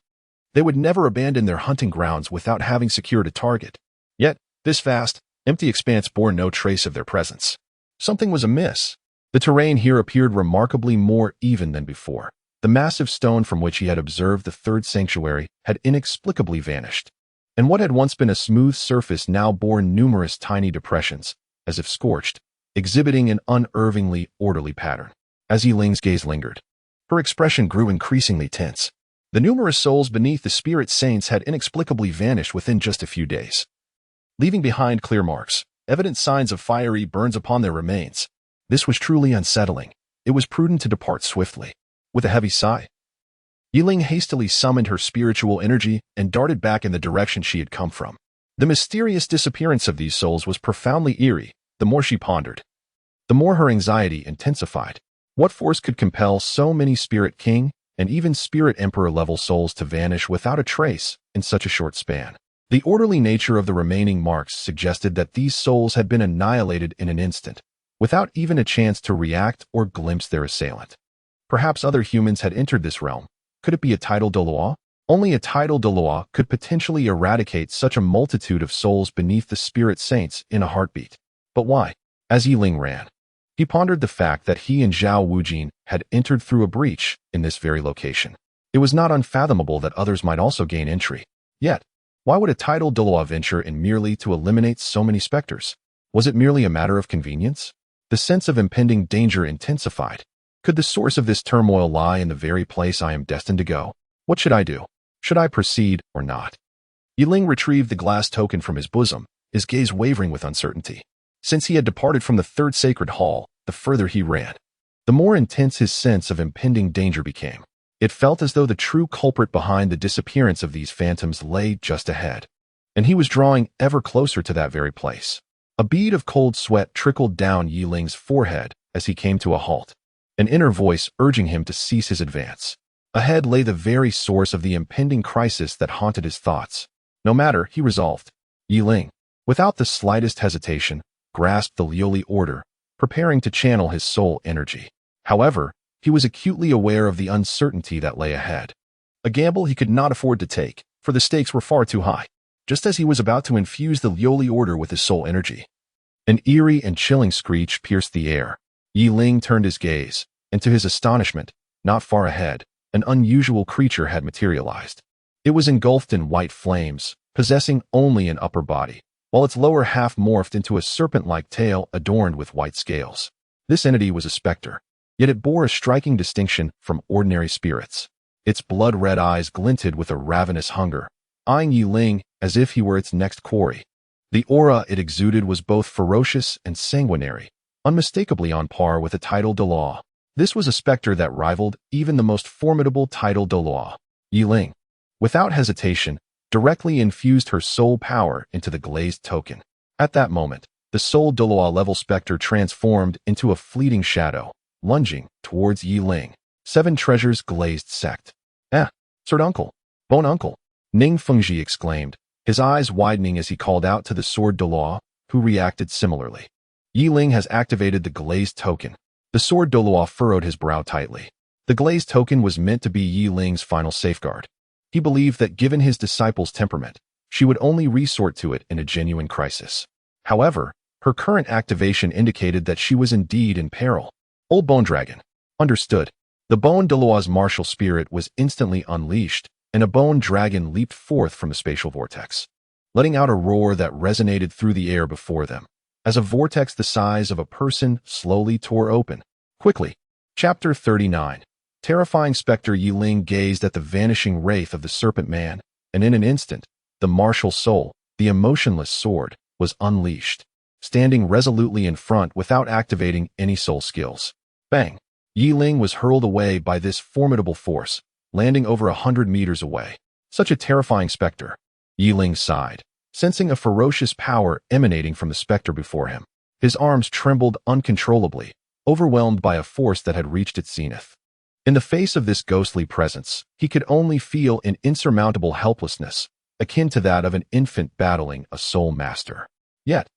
They would never abandon their hunting grounds without having secured a target. Yet, this vast, empty expanse bore no trace of their presence. Something was amiss. The terrain here appeared remarkably more even than before. The massive stone from which he had observed the third sanctuary had inexplicably vanished, and what had once been a smooth surface now bore numerous tiny depressions, as if scorched, exhibiting an unervingly orderly pattern. As Yiling's gaze lingered, her expression grew increasingly tense. The numerous souls beneath the spirit saints had inexplicably vanished within just a few days, leaving behind clear marks, evident signs of fiery burns upon their remains. This was truly unsettling. It was prudent to depart swiftly. With a heavy sigh, Yiling hastily summoned her spiritual energy and darted back in the direction she had come from. The mysterious disappearance of these souls was profoundly eerie. The more she pondered, the more her anxiety intensified. What force could compel so many Spirit King and even Spirit Emperor level souls to vanish without a trace in such a short span? The orderly nature of the remaining marks suggested that these souls had been annihilated in an instant, without even a chance to react or glimpse their assailant. Perhaps other humans had entered this realm. Could it be a tidal Douluo? Only a tidal Douluo could potentially eradicate such a multitude of souls beneath the spirit saints in a heartbeat. But why? As Yiling ran, he pondered the fact that he and Zhao Wujin had entered through a breach in this very location. It was not unfathomable that others might also gain entry. Yet, why would a tidal Douluo venture in merely to eliminate so many specters? Was it merely a matter of convenience? The sense of impending danger intensified. Could the source of this turmoil lie in the very place I am destined to go? What should I do? Should I proceed or not? Yiling retrieved the glass token from his bosom, his gaze wavering with uncertainty. Since he had departed from the third sacred hall, the further he ran, the more intense his sense of impending danger became. It felt as though the true culprit behind the disappearance of these phantoms lay just ahead, and he was drawing ever closer to that very place. A bead of cold sweat trickled down Yiling's forehead as he came to a halt, an inner voice urging him to cease his advance. Ahead lay the very source of the impending crisis that haunted his thoughts. No matter, he resolved. Yiling, without the slightest hesitation, grasped the Lioli order, preparing to channel his soul energy. However, he was acutely aware of the uncertainty that lay ahead. A gamble he could not afford to take, for the stakes were far too high. Just as he was about to infuse the Lioli order with his soul energy, an eerie and chilling screech pierced the air. Yiling turned his gaze, and to his astonishment, not far ahead, an unusual creature had materialized. It was engulfed in white flames, possessing only an upper body, while its lower half morphed into a serpent-like tail adorned with white scales. This entity was a specter, yet it bore a striking distinction from ordinary spirits. Its blood-red eyes glinted with a ravenous hunger, eyeing Yiling as if he were its next quarry. The aura it exuded was both ferocious and sanguinary, unmistakably on par with a tidal Douluo. This was a specter that rivaled even the most formidable tidal Douluo. Yiling, without hesitation, directly infused her soul power into the glazed token. At that moment, the soul Douluo-level specter transformed into a fleeting shadow, lunging towards Yiling. 7 treasures glazed sect. Sword Uncle, Bone Uncle, Ning Fengji exclaimed, his eyes widening as he called out to the sword Douluo, who reacted similarly. Yiling has activated the glazed token. The sword Douluo furrowed his brow tightly. The glazed token was meant to be Yiling's final safeguard. He believed that given his disciple's temperament, she would only resort to it in a genuine crisis. However, her current activation indicated that she was indeed in peril. Old Bone Dragon. Understood. The Bone Douluo's martial spirit was instantly unleashed, and a bone dragon leaped forth from the spatial vortex, letting out a roar that resonated through the air before them, as a vortex the size of a person slowly tore open. Quickly. Chapter 39. Terrifying Spectre Yiling gazed at the vanishing wraith of the Serpent Man, and in an instant, the martial soul, the emotionless sword, was unleashed, standing resolutely in front without activating any soul skills. Bang! Yiling was hurled away by this formidable force, landing over 100 meters away. Such a terrifying specter. Yiling sighed, sensing a ferocious power emanating from the specter before him. His arms trembled uncontrollably, overwhelmed by a force that had reached its zenith. In the face of this ghostly presence, he could only feel an insurmountable helplessness, akin to that of an infant battling a soul master. Yet,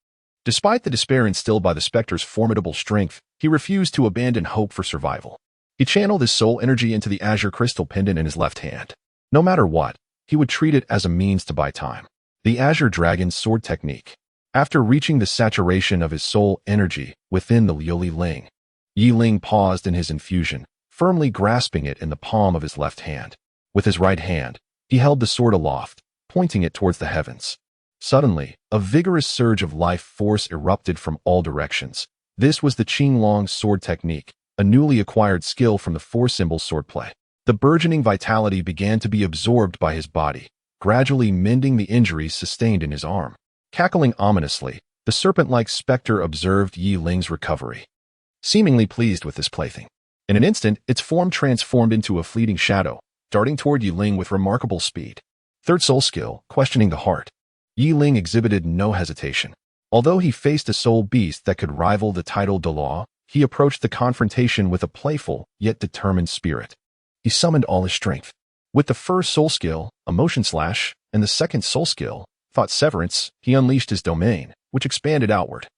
despite the despair instilled by the specter's formidable strength, he refused to abandon hope for survival. He channeled his soul energy into the azure crystal pendant in his left hand. No matter what, he would treat it as a means to buy time. The Azure Dragon's sword technique. After reaching the saturation of his soul energy within the Liuli Ling, Yiling paused in his infusion, firmly grasping it in the palm of his left hand. With his right hand, he held the sword aloft, pointing it towards the heavens. Suddenly, a vigorous surge of life force erupted from all directions. This was the Qinglong sword technique, a newly acquired skill from the four-symbol swordplay. The burgeoning vitality began to be absorbed by his body, gradually mending the injuries sustained in his arm. Cackling ominously, the serpent-like specter observed Yiling's recovery, seemingly pleased with this plaything. In an instant, its form transformed into a fleeting shadow, darting toward Yiling with remarkable speed. Third soul skill, questioning the heart. Yiling exhibited no hesitation. Although he faced a soul beast that could rival the title Douluo, he approached the confrontation with a playful yet determined spirit. He summoned all his strength. With the first soul skill, Emotion Slash, and the second soul skill, Thought Severance, he unleashed his domain, which expanded outward,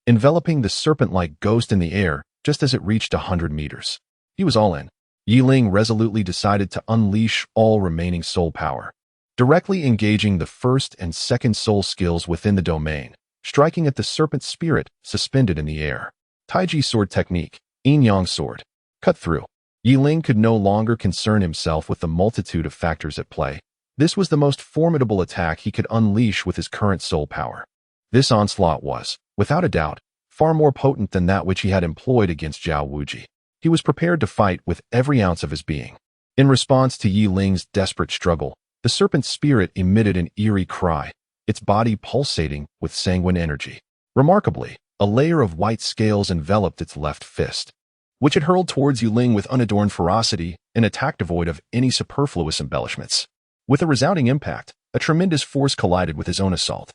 enveloping the serpent-like ghost in the air just as it reached 100 meters. He was all in. Yiling resolutely decided to unleash all remaining soul power, directly engaging the first and second soul skills within the domain, striking at the serpent spirit suspended in the air. Taiji sword technique, Yin Yang sword. Cut through. Yiling could no longer concern himself with the multitude of factors at play. This was the most formidable attack he could unleash with his current soul power. This onslaught was, without a doubt, far more potent than that which he had employed against Zhao Wuji. He was prepared to fight with every ounce of his being. In response to Yiling's desperate struggle, the serpent spirit emitted an eerie cry, its body pulsating with sanguine energy. Remarkably, a layer of white scales enveloped its left fist, which it hurled towards Yiling with unadorned ferocity, an attack devoid of any superfluous embellishments. With a resounding impact, a tremendous force collided with his own assault.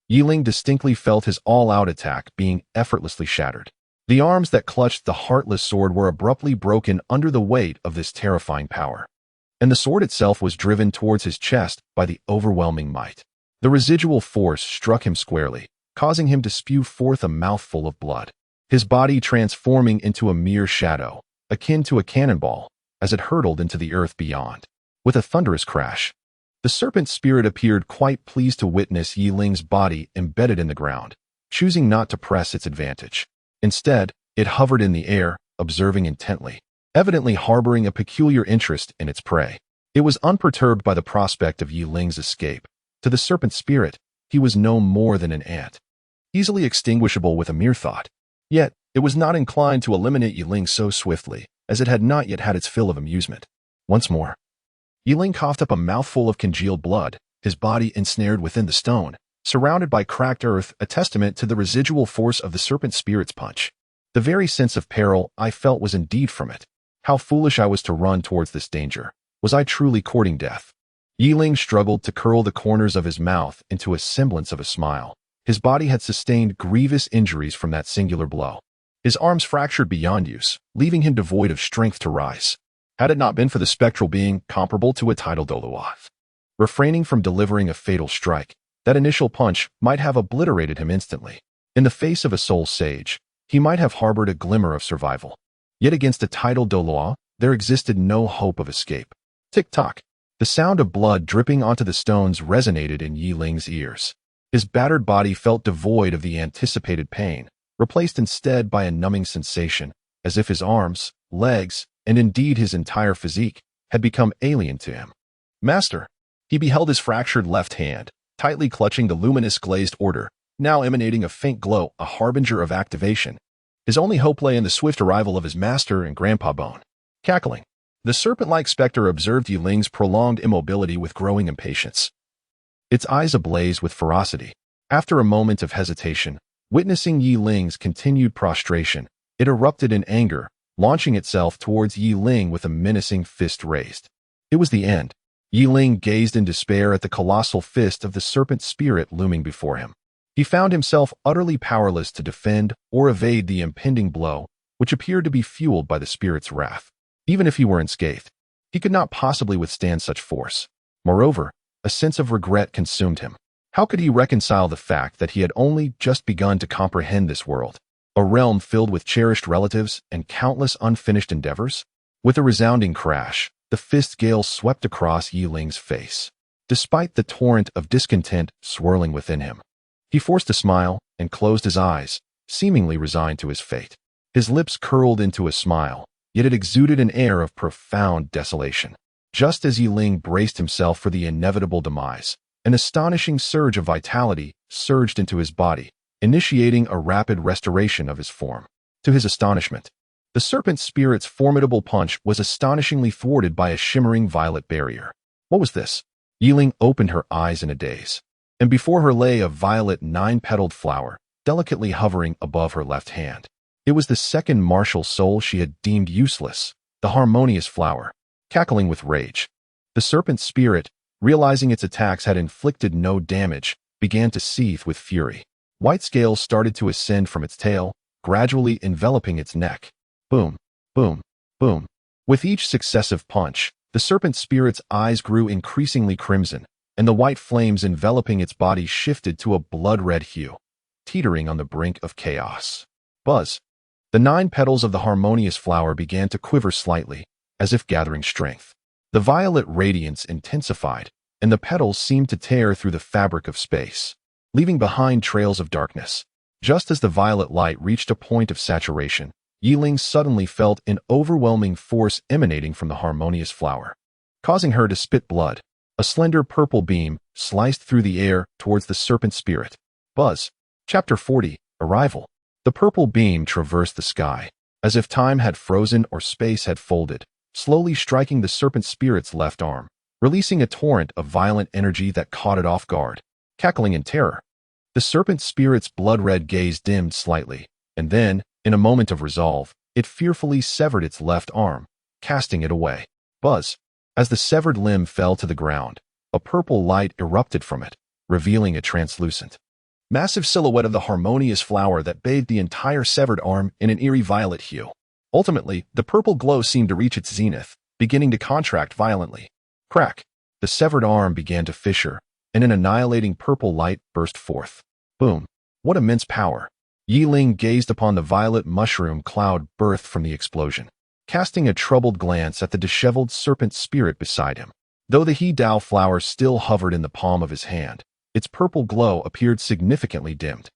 Yiling distinctly felt his all-out attack being effortlessly shattered. The arms that clutched the heartless sword were abruptly broken under the weight of this terrifying power, and the sword itself was driven towards his chest by the overwhelming might. The residual force struck him squarely, causing him to spew forth a mouthful of blood, his body transforming into a mere shadow, akin to a cannonball, as it hurtled into the earth beyond. With a thunderous crash, the serpent spirit appeared quite pleased to witness Yiling's body embedded in the ground, choosing not to press its advantage. Instead, it hovered in the air, observing intently, evidently harboring a peculiar interest in its prey. It was unperturbed by the prospect of Yiling's escape. To the serpent spirit, he was no more than an ant, easily extinguishable with a mere thought. Yet, it was not inclined to eliminate Yiling so swiftly, as it had not yet had its fill of amusement. Once more, Yiling coughed up a mouthful of congealed blood, his body ensnared within the stone, surrounded by cracked earth, a testament to the residual force of the serpent spirit's punch. The very sense of peril I felt was indeed from it. How foolish I was to run towards this danger. Was I truly courting death? Yiling struggled to curl the corners of his mouth into a semblance of a smile. His body had sustained grievous injuries from that singular blow. His arms fractured beyond use, leaving him devoid of strength to rise. Had it not been for the spectral being comparable to a tidal Douluo, refraining from delivering a fatal strike, that initial punch might have obliterated him instantly. In the face of a soul sage, he might have harbored a glimmer of survival. Yet against a tidal Douluo, there existed no hope of escape. Tick-tock. The sound of blood dripping onto the stones resonated in Yiling's ears. His battered body felt devoid of the anticipated pain, replaced instead by a numbing sensation, as if his arms, legs, and indeed his entire physique, had become alien to him. Master! He beheld his fractured left hand, tightly clutching the luminous glazed order, now emanating a faint glow, a harbinger of activation. His only hope lay in the swift arrival of his master and Grandpa Bone. cackling. The serpent-like specter observed Yiling's prolonged immobility with growing impatience, its eyes ablaze with ferocity. After a moment of hesitation, witnessing Yiling's continued prostration, it erupted in anger, launching itself towards Yiling with a menacing fist raised. It was the end. Yiling gazed in despair at the colossal fist of the serpent spirit looming before him. He found himself utterly powerless to defend or evade the impending blow, which appeared to be fueled by the spirit's wrath. Even if he were unscathed, he could not possibly withstand such force. Moreover, a sense of regret consumed him. How could he reconcile the fact that he had only just begun to comprehend this world, a realm filled with cherished relatives and countless unfinished endeavors? With a resounding crash, the fist gale swept across Yiling's face. Despite the torrent of discontent swirling within him, he forced a smile and closed his eyes, seemingly resigned to his fate. His lips curled into a smile, yet it exuded an air of profound desolation. Just as Yiling braced himself for the inevitable demise, an astonishing surge of vitality surged into his body, initiating a rapid restoration of his form. To his astonishment, the serpent spirit's formidable punch was astonishingly thwarted by a shimmering violet barrier. What was this? Yiling opened her eyes in a daze, and before her lay a violet nine-petaled flower, delicately hovering above her left hand. It was the second martial soul she had deemed useless, the harmonious flower. Cackling with rage, the serpent spirit, realizing its attacks had inflicted no damage, began to seethe with fury. White scales started to ascend from its tail, gradually enveloping its neck. Boom, boom, boom. With each successive punch, the serpent spirit's eyes grew increasingly crimson, and the white flames enveloping its body shifted to a blood-red hue, teetering on the brink of chaos. Buzz. The 9 petals of the harmonious flower began to quiver slightly, as if gathering strength. The violet radiance intensified, and the petals seemed to tear through the fabric of space, leaving behind trails of darkness. Just as the violet light reached a point of saturation, Yiling suddenly felt an overwhelming force emanating from the harmonious flower, causing her to spit blood. A slender purple beam sliced through the air towards the serpent spirit. Buzz. Chapter 40, Arrival. The purple beam traversed the sky, as if time had frozen or space had folded, slowly striking the serpent spirit's left arm, releasing a torrent of violent energy that caught it off guard. Cackling in terror, the serpent spirit's blood-red gaze dimmed slightly, and then, in a moment of resolve, it fearfully severed its left arm, casting it away. Buzz. As the severed limb fell to the ground, a purple light erupted from it, revealing a translucent, massive silhouette of the harmonious flower that bathed the entire severed arm in an eerie violet hue. Ultimately, the purple glow seemed to reach its zenith, beginning to contract violently. Crack! The severed arm began to fissure, and an annihilating purple light burst forth. Boom! What immense power! Yiling gazed upon the violet mushroom cloud birthed from the explosion, casting a troubled glance at the disheveled serpent spirit beside him. Though the He Dao flower still hovered in the palm of his hand, its purple glow appeared significantly dimmed,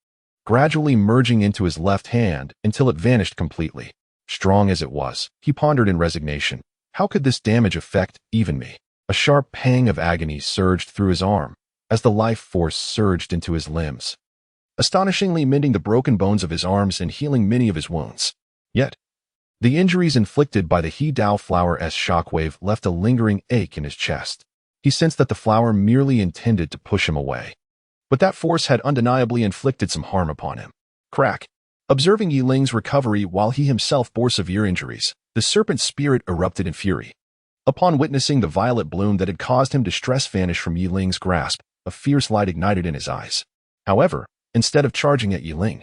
gradually merging into his left hand until it vanished completely. Strong as it was, he pondered in resignation. How could this damage affect even me? A sharp pang of agony surged through his arm as the life force surged into his limbs, astonishingly mending the broken bones of his arms and healing many of his wounds. Yet, the injuries inflicted by the He Dao flower's shockwave left a lingering ache in his chest. He sensed that the flower merely intended to push him away, but that force had undeniably inflicted some harm upon him. Crack! Observing Yiling's recovery while he himself bore severe injuries, the serpent spirit erupted in fury. Upon witnessing the violet bloom that had caused him distress vanish from Yiling's grasp, a fierce light ignited in his eyes. However, instead of charging at Yiling,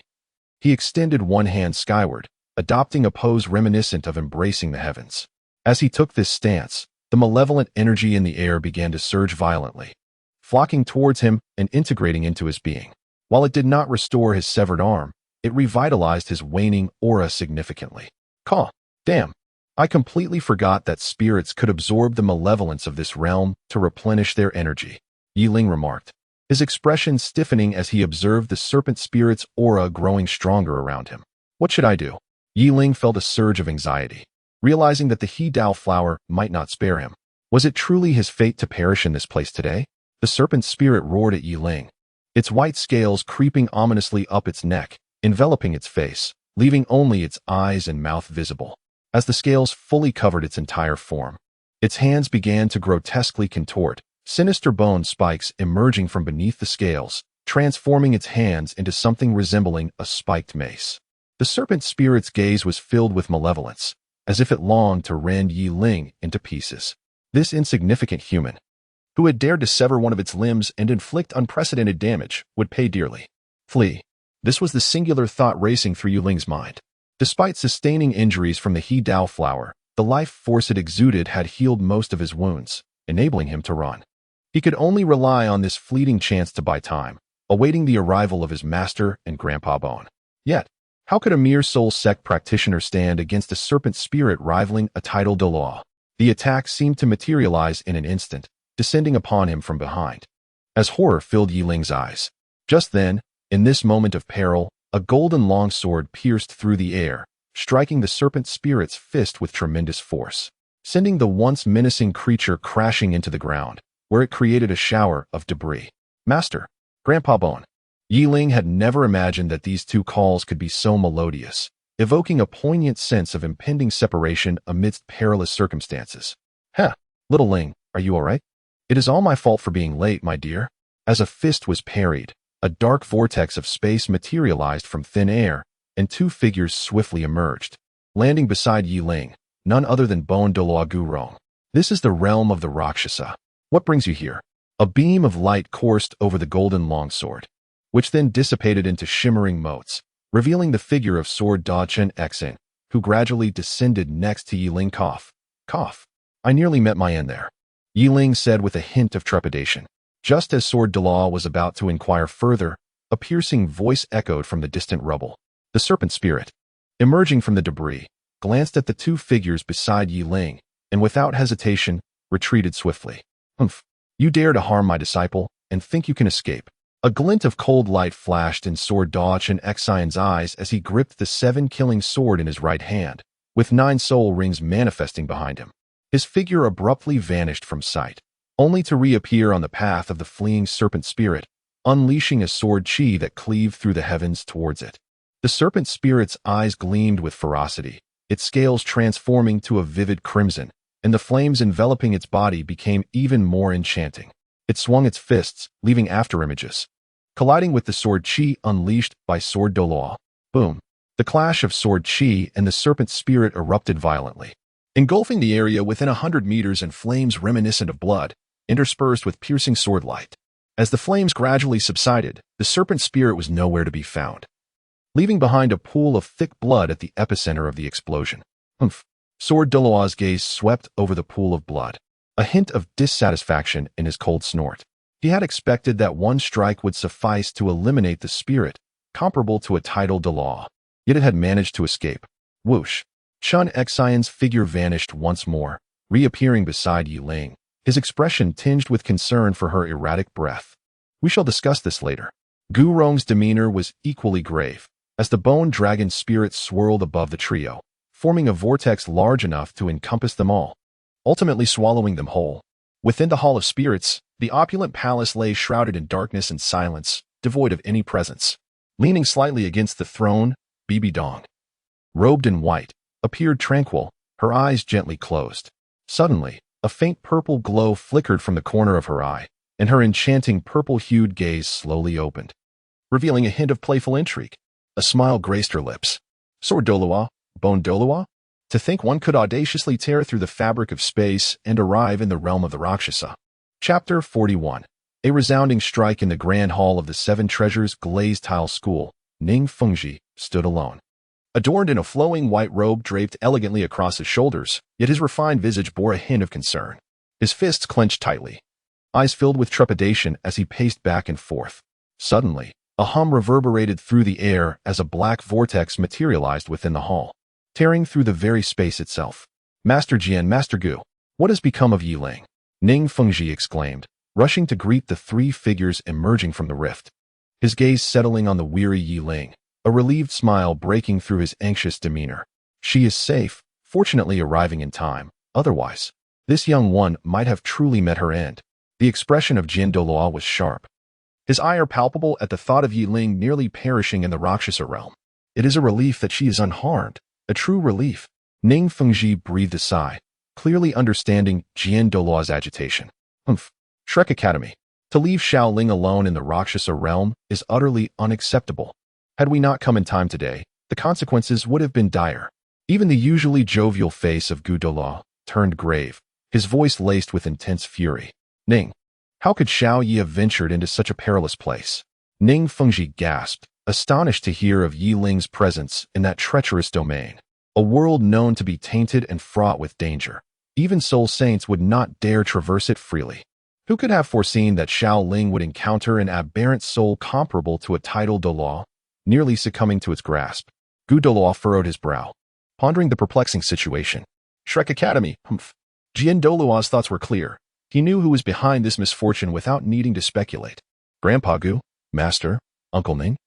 he extended one hand skyward, adopting a pose reminiscent of embracing the heavens. As he took this stance, the malevolent energy in the air began to surge violently, flocking towards him and integrating into his being. While it did not restore his severed arm, it revitalized his waning aura significantly. Damn! I completely forgot that spirits could absorb the malevolence of this realm to replenish their energy, Yiling remarked, his expression stiffening as he observed the serpent spirit's aura growing stronger around him. What should I do? Yiling felt a surge of anxiety, realizing that the He Dao flower might not spare him. Was it truly his fate to perish in this place today? The serpent spirit roared at Yiling, its white scales creeping ominously up its neck, enveloping its face, leaving only its eyes and mouth visible. as the scales fully covered its entire form. Its hands began to grotesquely contort, sinister bone spikes emerging from beneath the scales, transforming its hands into something resembling a spiked mace. The serpent spirit's gaze was filled with malevolence, as if it longed to rend Yi Ling into pieces. This insignificant human, who had dared to sever one of its limbs and inflict unprecedented damage, would pay dearly. Flee. This was the singular thought racing through Yi Ling's mind. Despite sustaining injuries from the He Dao flower, the life force it exuded had healed most of his wounds, enabling him to run. He could only rely on this fleeting chance to buy time, awaiting the arrival of his master and Grandpa Bone. Yet, how could a mere soul sect practitioner stand against a serpent spirit rivaling a title Douluo? The attack seemed to materialize in an instant, descending upon him from behind, as horror filled Yi Ling's eyes. Just then, in this moment of peril, a golden longsword pierced through the air, striking the serpent spirit's fist with tremendous force, sending the once menacing creature crashing into the ground, where it created a shower of debris. Master, Grandpa Bone. Yi Ling had never imagined that these two calls could be so melodious, evoking a poignant sense of impending separation amidst perilous circumstances. Heh, little Ling, are you all right? It is all my fault for being late, my dear. As a fist was parried, a dark vortex of space materialized from thin air, and two figures swiftly emerged, landing beside Yi Ling, none other than Bone Douluo Gurong. This is the realm of the Rakshasa. What brings you here? A beam of light coursed over the golden longsword, which then dissipated into shimmering motes, revealing the figure of Sword Dachen Xen, who gradually descended next to Yi Ling. Cough. I nearly met my end there, Yi Ling said with a hint of trepidation. Just as Sword Douluo was about to inquire further, a piercing voice echoed from the distant rubble. The serpent spirit, emerging from the debris, glanced at the two figures beside Yi Ling, and without hesitation, retreated swiftly. Humph! You dare to harm my disciple, and think you can escape. A glint of cold light flashed in Sword Dachen Xion's eyes as he gripped the 7-killing sword in his right hand, with 9 soul rings manifesting behind him. His figure abruptly vanished from sight, only to reappear on the path of the fleeing serpent spirit, unleashing a sword chi that cleaved through the heavens towards it. The serpent spirit's eyes gleamed with ferocity, its scales transforming to a vivid crimson, and the flames enveloping its body became even more enchanting. It swung its fists, leaving afterimages, colliding with the sword chi unleashed by Sword Douluo. Boom! The clash of sword chi and the serpent spirit erupted violently, engulfing the area within 100 meters in flames reminiscent of blood, interspersed with piercing sword light. As the flames gradually subsided, the serpent spirit was nowhere to be found, leaving behind a pool of thick blood at the epicenter of the explosion. Humph! Sword Douluo's gaze swept over the pool of blood, a hint of dissatisfaction in his cold snort. He had expected that one strike would suffice to eliminate the spirit, comparable to a title Douluo, yet it had managed to escape. Whoosh! Chun Xion's figure vanished once more, reappearing beside Yi Ling, his expression tinged with concern for her erratic breath. We shall discuss this later. Gurong's demeanor was equally grave, as the bone dragon spirit swirled above the trio, forming a vortex large enough to encompass them all, ultimately swallowing them whole. Within the Hall of Spirits, the opulent palace lay shrouded in darkness and silence, devoid of any presence. Leaning slightly against the throne, Bibi Dong, robed in white, appeared tranquil, her eyes gently closed. Suddenly, a faint purple glow flickered from the corner of her eye, and her enchanting purple-hued gaze slowly opened, revealing a hint of playful intrigue. A smile graced her lips. Sword Douluo, Bone Douluo? To think one could audaciously tear through the fabric of space and arrive in the realm of the Rakshasa. Chapter 41. A resounding strike in the grand hall of the 7 Treasures glazed tile school. Ning Fengji stood alone, adorned in a flowing white robe draped elegantly across his shoulders, yet his refined visage bore a hint of concern. His fists clenched tightly, eyes filled with trepidation as he paced back and forth. Suddenly, a hum reverberated through the air as a black vortex materialized within the hall, tearing through the very space itself. Master Jian, Master Gu, what has become of Yi Ling? Ning Fengji exclaimed, rushing to greet the 3 figures emerging from the rift, his gaze settling on the weary Yi Ling, a relieved smile breaking through his anxious demeanor. She is safe, fortunately arriving in time. Otherwise, this young one might have truly met her end. The expression of Jian Douluo was sharp, his ire palpable at the thought of Yi Ling nearly perishing in the Rakshasa realm. It is a relief that she is unharmed, a true relief. Ning Fengji breathed a sigh, clearly understanding Jian Douluo's agitation. Shrek Academy. To leave Xiaoling alone in the Rakshasa realm is utterly unacceptable. Had we not come in time today, the consequences would have been dire. Even the usually jovial face of Gu Douluo turned grave, his voice laced with intense fury. Ning, how could Xiao Yi have ventured into such a perilous place? Ning Fengji gasped, astonished to hear of Yi Ling's presence in that treacherous domain, a world known to be tainted and fraught with danger. Even soul saints would not dare traverse it freely. Who could have foreseen that Xiao Ling would encounter an aberrant soul comparable to a tidal Douluo, nearly succumbing to its grasp? Gu Douluo furrowed his brow, pondering the perplexing situation. Shrek Academy, Jian Douluo's thoughts were clear. He knew who was behind this misfortune without needing to speculate. Grandpa Gu, Master, Uncle Ning?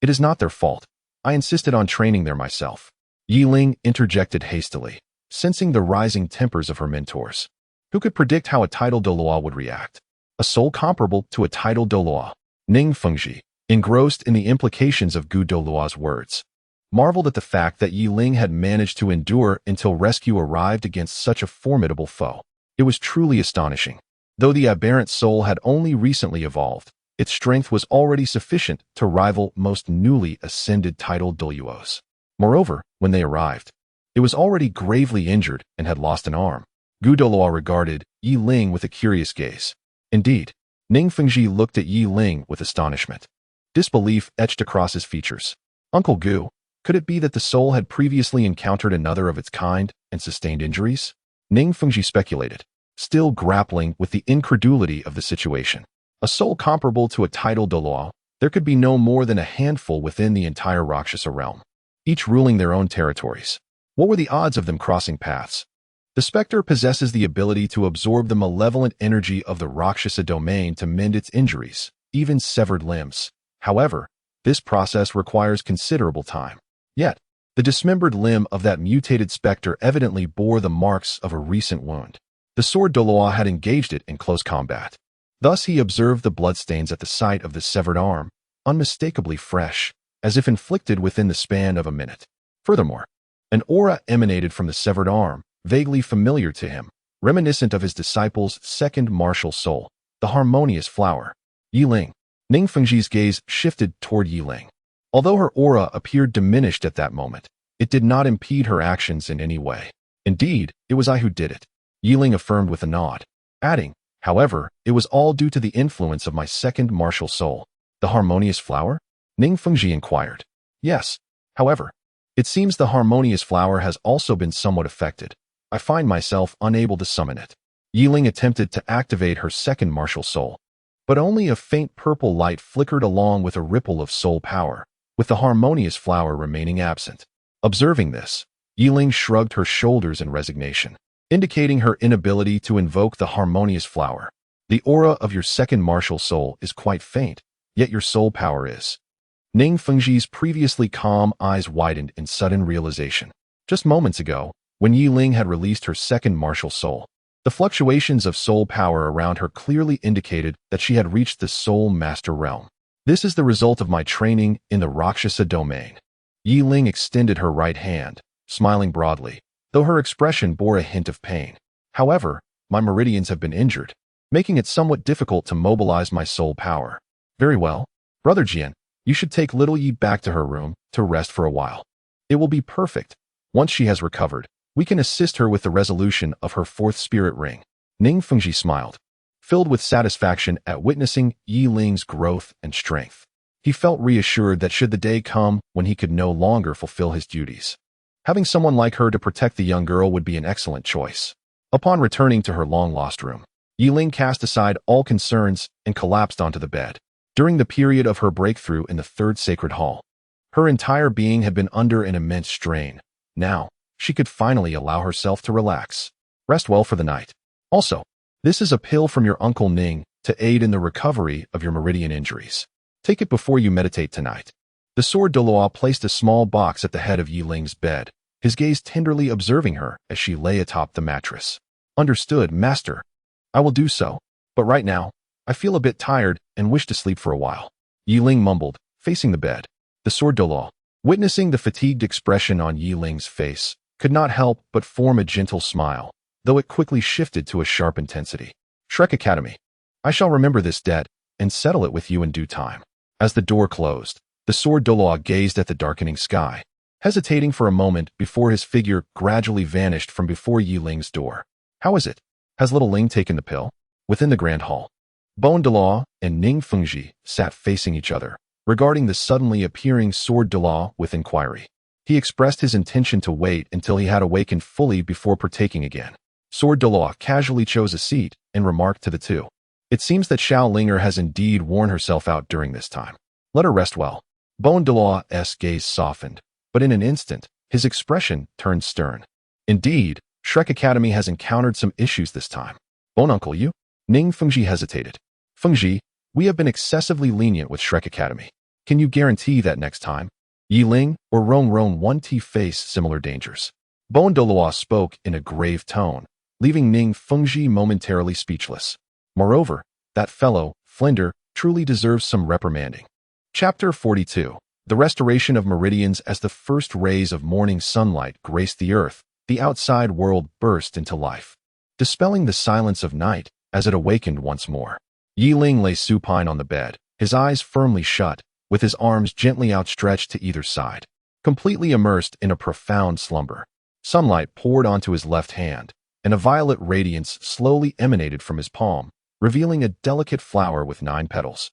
It is not their fault. I insisted on training there myself. Yi Ling interjected hastily, sensing the rising tempers of her mentors. Who could predict how a tidal Douluo would react? A soul comparable to a tidal Douluo. Ning Fengji, engrossed in the implications of Gu Douluo's words, marveled at the fact that Yi Ling had managed to endure until rescue arrived against such a formidable foe. It was truly astonishing. Though the aberrant soul had only recently evolved, its strength was already sufficient to rival most newly ascended tidal Douluos. Moreover, when they arrived, it was already gravely injured and had lost an arm. Gu Douluo regarded Yi Ling with a curious gaze. Indeed, Ning Fengji looked at Yi Ling with astonishment. Disbelief etched across his features. Uncle Gu, could it be that the soul had previously encountered another of its kind and sustained injuries? Ning Fengji speculated, still grappling with the incredulity of the situation. A soul comparable to a tidal Douluo, there could be no more than a handful within the entire Rakshasa realm, each ruling their own territories. What were the odds of them crossing paths? The specter possesses the ability to absorb the malevolent energy of the Rakshasa domain to mend its injuries, even severed limbs. However, this process requires considerable time. Yet, the dismembered limb of that mutated specter evidently bore the marks of a recent wound. The sword Douluo had engaged it in close combat. Thus he observed the bloodstains at the site of the severed arm, unmistakably fresh, as if inflicted within the span of a minute. Furthermore, an aura emanated from the severed arm, vaguely familiar to him, reminiscent of his disciple's second martial soul, the harmonious flower. Yi Ling. Ning Fengji's gaze shifted toward Yi Ling. Although her aura appeared diminished at that moment, it did not impede her actions in any way. Indeed, it was I who did it, Yi Ling affirmed with a nod, adding, however, it was all due to the influence of my second martial soul. The harmonious flower? Ning Fengji inquired. Yes. However, it seems the harmonious flower has also been somewhat affected. I find myself unable to summon it. Yi Ling attempted to activate her second martial soul, but only a faint purple light flickered along with a ripple of soul power, with the harmonious flower remaining absent. Observing this, Yi Ling shrugged her shoulders in resignation, indicating her inability to invoke the harmonious flower. The aura of your second martial soul is quite faint, yet your soul power is. Ning Fengji's previously calm eyes widened in sudden realization. Just moments ago, when Yi Ling had released her second martial soul, the fluctuations of soul power around her clearly indicated that she had reached the soul master realm. This is the result of my training in the Rakshasa domain. Yi Ling extended her right hand, smiling broadly, though her expression bore a hint of pain. However, my meridians have been injured, making it somewhat difficult to mobilize my soul power. Very well. Brother Jian, you should take little Yi back to her room to rest for a while. It will be perfect. Once she has recovered, we can assist her with the resolution of her fourth spirit ring. Ning Fengji smiled, filled with satisfaction at witnessing Yi Ling's growth and strength. He felt reassured that should the day come when he could no longer fulfill his duties, having someone like her to protect the young girl would be an excellent choice. Upon returning to her long-lost room, Yi Ling cast aside all concerns and collapsed onto the bed. During the period of her breakthrough in the third sacred hall, her entire being had been under an immense strain. Now, she could finally allow herself to relax. Rest well for the night. Also, this is a pill from your Uncle Ning to aid in the recovery of your meridian injuries. Take it before you meditate tonight. The sword Douluo placed a small box at the head of Yi Ling's bed, his gaze tenderly observing her as she lay atop the mattress. Understood, Master. I will do so, but right now, I feel a bit tired and wish to sleep for a while. Yi Ling mumbled, facing the bed. The sword Douluo, witnessing the fatigued expression on Yi Ling's face, could not help but form a gentle smile, though it quickly shifted to a sharp intensity. Shrek Academy. I shall remember this debt and settle it with you in due time. As the door closed, the sword Douluo gazed at the darkening sky, hesitating for a moment before his figure gradually vanished from before Yi Ling's door. How is it? Has little Ling taken the pill? Within the grand hall, Douluo and Ning Fengji sat facing each other, regarding the suddenly appearing sword Douluo with inquiry. He expressed his intention to wait until he had awakened fully before partaking again. Sword Douluo casually chose a seat and remarked to the two. It seems that Xiao Linger has indeed worn herself out during this time. Let her rest well. Douluo's gaze softened, but in an instant, his expression turned stern. Indeed, Shrek Academy has encountered some issues this time. Uncle, you? Ning Fengji hesitated. Fengji, we have been excessively lenient with Shrek Academy. Can you guarantee that next time? Yi Ling or Rong won't face similar dangers? Douluo spoke in a grave tone, leaving Ning Fengji momentarily speechless. Moreover, that fellow, Flinder, truly deserves some reprimanding. Chapter 42. The restoration of meridians. As the first rays of morning sunlight graced the earth, the outside world burst into life, dispelling the silence of night as it awakened once more. Yi Ling lay supine on the bed, his eyes firmly shut, with his arms gently outstretched to either side, completely immersed in a profound slumber. Sunlight poured onto his left hand, and a violet radiance slowly emanated from his palm, revealing a delicate flower with 9 petals.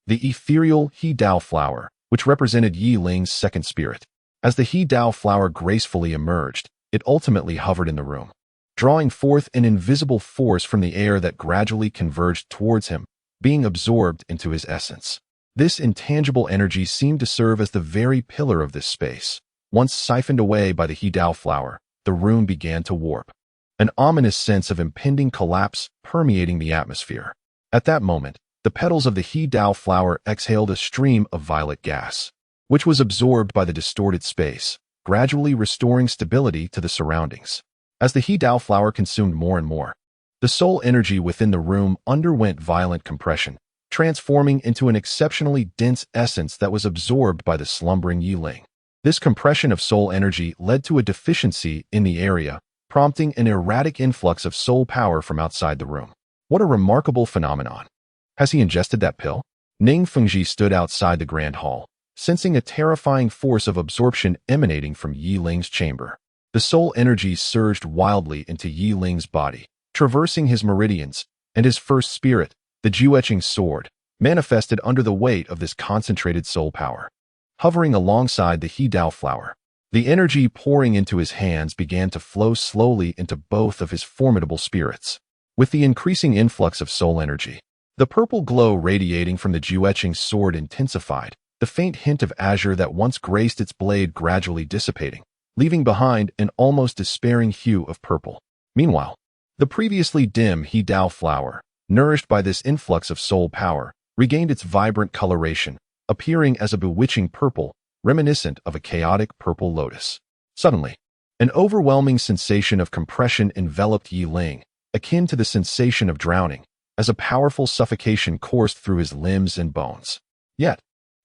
The ethereal He Dao flower, which represented Yi Ling's second spirit. As the He Dao flower gracefully emerged, it ultimately hovered in the room, drawing forth an invisible force from the air that gradually converged towards him, being absorbed into his essence. This intangible energy seemed to serve as the very pillar of this space. Once siphoned away by the He Dao flower, the room began to warp, an ominous sense of impending collapse permeating the atmosphere. At that moment, the petals of the He Dao flower exhaled a stream of violet gas, which was absorbed by the distorted space, gradually restoring stability to the surroundings. As the He Dao flower consumed more and more, the soul energy within the room underwent violent compression, transforming into an exceptionally dense essence that was absorbed by the slumbering Yi Ling. This compression of soul energy led to a deficiency in the area, prompting an erratic influx of soul power from outside the room. What a remarkable phenomenon. Has he ingested that pill? Ning Fengji stood outside the grand hall, sensing a terrifying force of absorption emanating from Yi Ling's chamber. The soul energy surged wildly into Yi Ling's body, traversing his meridians, and his first spirit, the Juetching sword, manifested under the weight of this concentrated soul power. Hovering alongside the He Dao flower, the energy pouring into his hands began to flow slowly into both of his formidable spirits. With the increasing influx of soul energy, the purple glow radiating from the Juetching sword intensified, the faint hint of azure that once graced its blade gradually dissipating, leaving behind an almost despairing hue of purple. Meanwhile, the previously dim He Dao flower, nourished by this influx of soul power, regained its vibrant coloration, appearing as a bewitching purple, reminiscent of a chaotic purple lotus. Suddenly, an overwhelming sensation of compression enveloped Yi Ling, akin to the sensation of drowning, as a powerful suffocation coursed through his limbs and bones. Yet,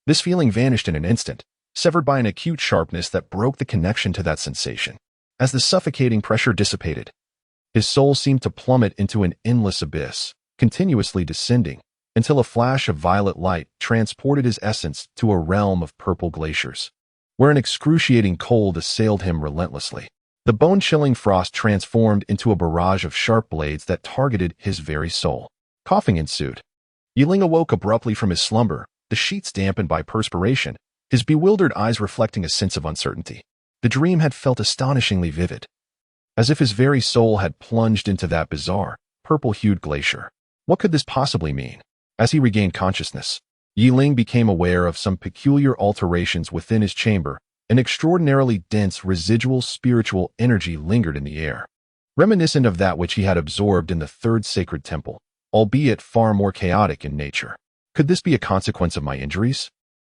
this feeling vanished in an instant, severed by an acute sharpness that broke the connection to that sensation. As the suffocating pressure dissipated, his soul seemed to plummet into an endless abyss, continuously descending, until a flash of violet light transported his essence to a realm of purple glaciers, where an excruciating cold assailed him relentlessly. The bone-chilling frost transformed into a barrage of sharp blades that targeted his very soul. Coughing ensued. Yi Ling awoke abruptly from his slumber, the sheets dampened by perspiration, his bewildered eyes reflecting a sense of uncertainty. The dream had felt astonishingly vivid, as if his very soul had plunged into that bizarre, purple-hued glacier. What could this possibly mean? As he regained consciousness, Yi Ling became aware of some peculiar alterations within his chamber. An extraordinarily dense residual spiritual energy lingered in the air, reminiscent of that which he had absorbed in the third sacred temple, albeit far more chaotic in nature. Could this be a consequence of my injuries?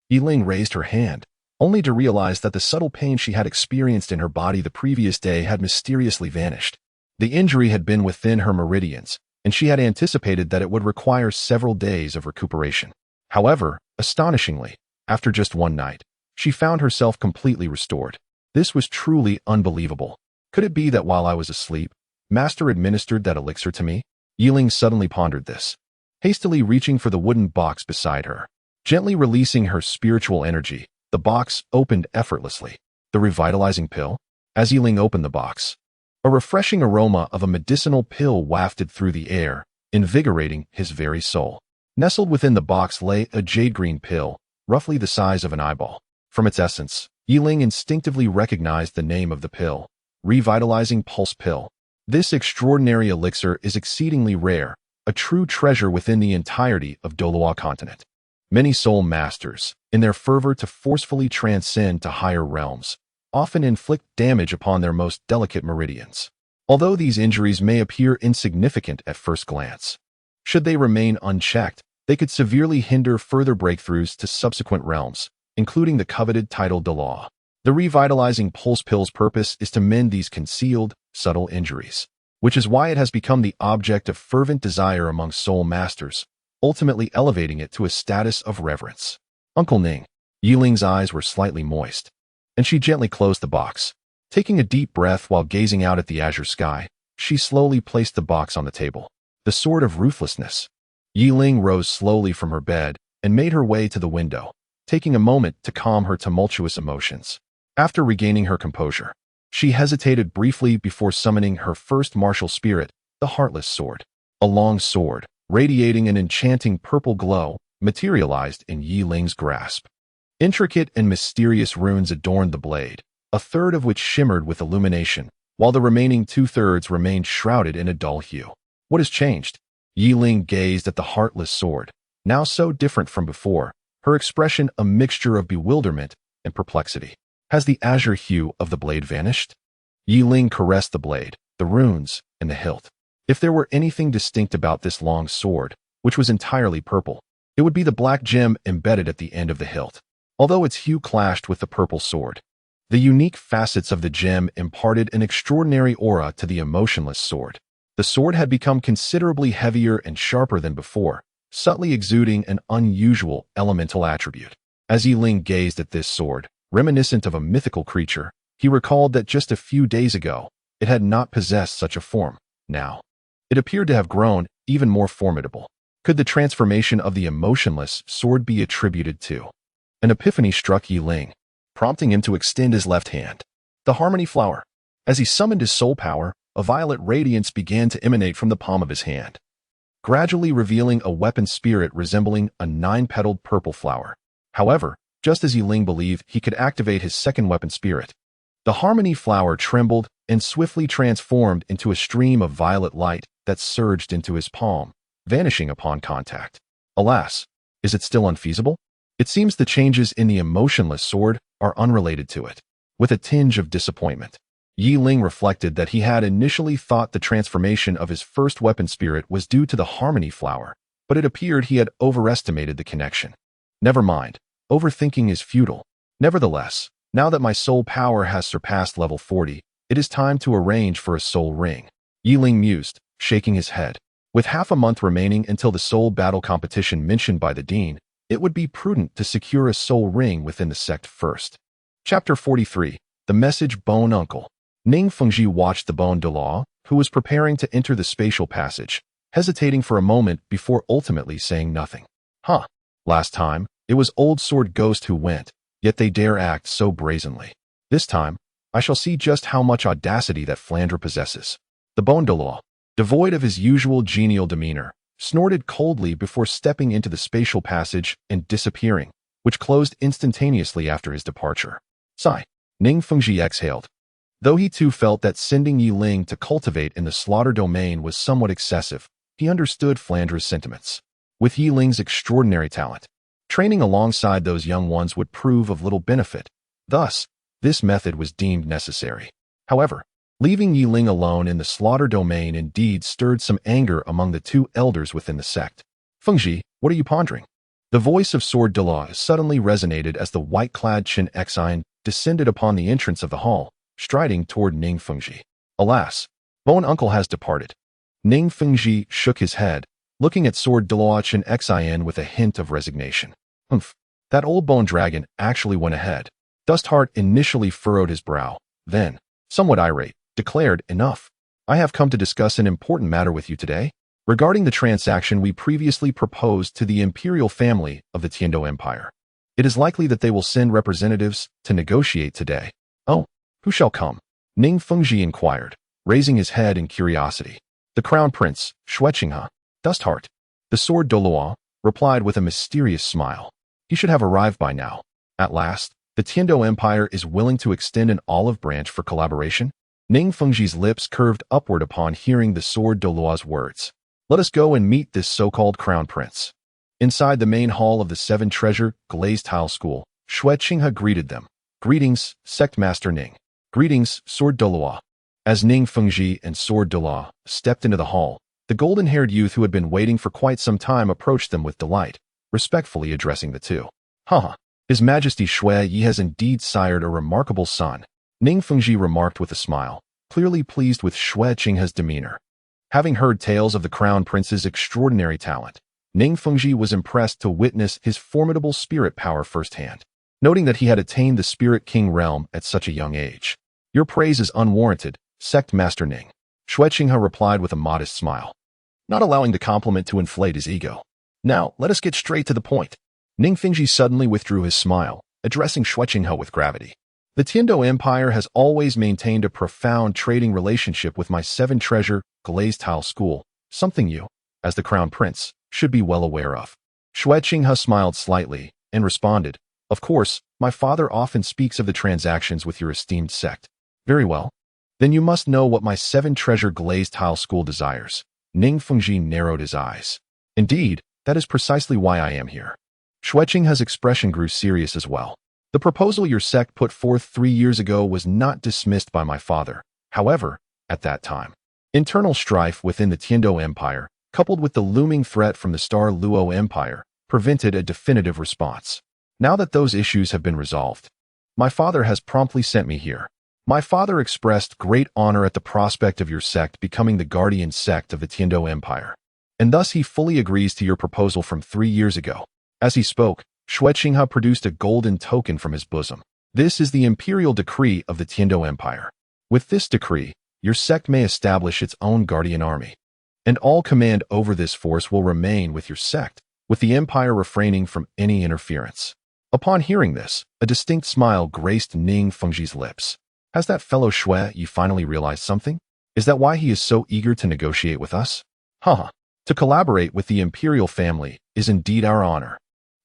Yi Ling raised her hand, only to realize that the subtle pain she had experienced in her body the previous day had mysteriously vanished. The injury had been within her meridians, and she had anticipated that it would require several days of recuperation. However, astonishingly, after just one night, she found herself completely restored. This was truly unbelievable. Could it be that while I was asleep, Master administered that elixir to me? Yiling suddenly pondered this, hastily reaching for the wooden box beside her. Gently releasing her spiritual energy, the box opened effortlessly. The revitalizing pill? As Yiling opened the box, a refreshing aroma of a medicinal pill wafted through the air, invigorating his very soul. Nestled within the box lay a jade-green pill, roughly the size of an eyeball. From its essence, Yiling instinctively recognized the name of the pill, Revitalizing Pulse Pill. This extraordinary elixir is exceedingly rare, a true treasure within the entirety of Douluo continent. Many soul masters, in their fervor to forcefully transcend to higher realms, often inflict damage upon their most delicate meridians. Although these injuries may appear insignificant at first glance, should they remain unchecked, they could severely hinder further breakthroughs to subsequent realms, including the coveted title Douluo. The revitalizing pulse pill's purpose is to mend these concealed, subtle injuries, which is why it has become the object of fervent desire among soul masters, ultimately elevating it to a status of reverence. Uncle Ning. Yiling's eyes were slightly moist, and she gently closed the box. Taking a deep breath while gazing out at the azure sky, she slowly placed the box on the table. The sword of ruthlessness. Yiling rose slowly from her bed and made her way to the window, taking a moment to calm her tumultuous emotions. After regaining her composure, she hesitated briefly before summoning her first martial spirit, the Heartless Sword. A long sword, radiating an enchanting purple glow, materialized in Yiling's grasp. Intricate and mysterious runes adorned the blade, a third of which shimmered with illumination, while the remaining two-thirds remained shrouded in a dull hue. What has changed? Yiling gazed at the Heartless Sword, now so different from before, her expression a mixture of bewilderment and perplexity. Has the azure hue of the blade vanished? Yiling caressed the blade, the runes, and the hilt. If there were anything distinct about this long sword, which was entirely purple, it would be the black gem embedded at the end of the hilt. Although its hue clashed with the purple sword, the unique facets of the gem imparted an extraordinary aura to the emotionless sword. The sword had become considerably heavier and sharper than before, subtly exuding an unusual elemental attribute. As Yiling gazed at this sword, reminiscent of a mythical creature, he recalled that just a few days ago, it had not possessed such a form. Now, it appeared to have grown even more formidable. Could the transformation of the emotionless sword be attributed to? An epiphany struck Yiling, prompting him to extend his left hand. The Harmony Flower. As he summoned his soul power, a violet radiance began to emanate from the palm of his hand, gradually revealing a weapon spirit resembling a 9-petaled purple flower. However, just as Yiling believed he could activate his second weapon spirit, the Harmony Flower trembled and swiftly transformed into a stream of violet light that surged into his palm, vanishing upon contact. Alas, is it still unfeasible? It seems the changes in the emotionless sword are unrelated to it. With a tinge of disappointment, Yiling reflected that he had initially thought the transformation of his first weapon spirit was due to the Harmony Flower, but it appeared he had overestimated the connection. Never mind. Overthinking is futile. Nevertheless, now that my soul power has surpassed level 40, it is time to arrange for a soul ring. Yiling mused, shaking his head. With half a month remaining until the soul battle competition mentioned by the dean, it would be prudent to secure a soul ring within the sect first. Chapter 43. The Message Bone Uncle. Ning Fengji watched the Bone Douluo, who was preparing to enter the spatial passage, hesitating for a moment before ultimately saying nothing. Huh. Last time, it was Old Sword Ghost who went, yet they dare act so brazenly. This time, I shall see just how much audacity that Flandre possesses. The Bone Douluo, devoid of his usual genial demeanor, snorted coldly before stepping into the spatial passage and disappearing, which closed instantaneously after his departure. Sigh. Ning Fengji exhaled. Though he too felt that sending Yiling to cultivate in the slaughter domain was somewhat excessive, he understood Flandre's sentiments. With Yiling's extraordinary talent, training alongside those young ones would prove of little benefit. Thus, this method was deemed necessary. However, leaving Yiling alone in the slaughter domain indeed stirred some anger among the two elders within the sect. Fengji, what are you pondering? The voice of Sword Douluo suddenly resonated as the white-clad Chen Exine descended upon the entrance of the hall, striding toward Ning Fengji. Alas, Bone Uncle has departed. Ning Fengji shook his head, looking at Sword Douluo Chen Exine with a hint of resignation. Humph, that old bone dragon actually went ahead. Dustheart initially furrowed his brow, then, somewhat irate, declared, "Enough. I have come to discuss an important matter with you today, regarding the transaction we previously proposed to the imperial family of the Tiando Empire. It is likely that they will send representatives to negotiate today." "Oh, who shall come?" Ning Fengji inquired, raising his head in curiosity. "The Crown Prince, Shueqinghe, Dustheart." The sword Douluo replied with a mysterious smile. "He should have arrived by now. At last, the Tiando Empire is willing to extend an olive branch for collaboration?" Ning Fengji's lips curved upward upon hearing the sword Douluo's words. "Let us go and meet this so-called Crown Prince." Inside the main hall of the Seven Treasure Glazed Tile School, Shueqinghe greeted them. "Greetings, Sect Master Ning." "Greetings, Sword Douluo." As Ning Fengji and Sword Douluo stepped into the hall, the golden-haired youth who had been waiting for quite some time approached them with delight, respectfully addressing the two. "Haha, His Majesty Shui Yi has indeed sired a remarkable son," Ning Fengji remarked with a smile, clearly pleased with Shueqinghe's demeanor. Having heard tales of the Crown Prince's extraordinary talent, Ning Fengji was impressed to witness his formidable spirit power firsthand, noting that he had attained the Spirit King realm at such a young age. "Your praise is unwarranted, Sect Master Ning," Shueqinghe replied with a modest smile, not allowing the compliment to inflate his ego. "Now, let us get straight to the point." Ning Fengji suddenly withdrew his smile, addressing Shueqinghe with gravity. "The Tiando Empire has always maintained a profound trading relationship with my Seven Treasure Glazed Tile School, something you, as the Crown Prince, should be well aware of." Shueqinghe smiled slightly and responded, "Of course, my father often speaks of the transactions with your esteemed sect." "Very well. Then you must know what my Seven Treasure Glazed Tile School desires." Ning Fengji narrowed his eyes. "Indeed, that is precisely why I am here." Shueqinghe's expression grew serious as well. "The proposal your sect put forth 3 years ago was not dismissed by my father. However, at that time, internal strife within the Tiando Empire, coupled with the looming threat from the Star Luo Empire, prevented a definitive response. Now that those issues have been resolved, my father has promptly sent me here. My father expressed great honor at the prospect of your sect becoming the guardian sect of the Tiando Empire, and thus he fully agrees to your proposal from 3 years ago." As he spoke, Shueqinghe produced a golden token from his bosom. "This is the imperial decree of the Tiando Empire. With this decree, your sect may establish its own guardian army, and all command over this force will remain with your sect, with the empire refraining from any interference." Upon hearing this, a distinct smile graced Ning Fengji's lips. "Has that fellow Shui Yi finally realized something? Is that why he is so eager to negotiate with us? Haha, to collaborate with the imperial family is indeed our honor."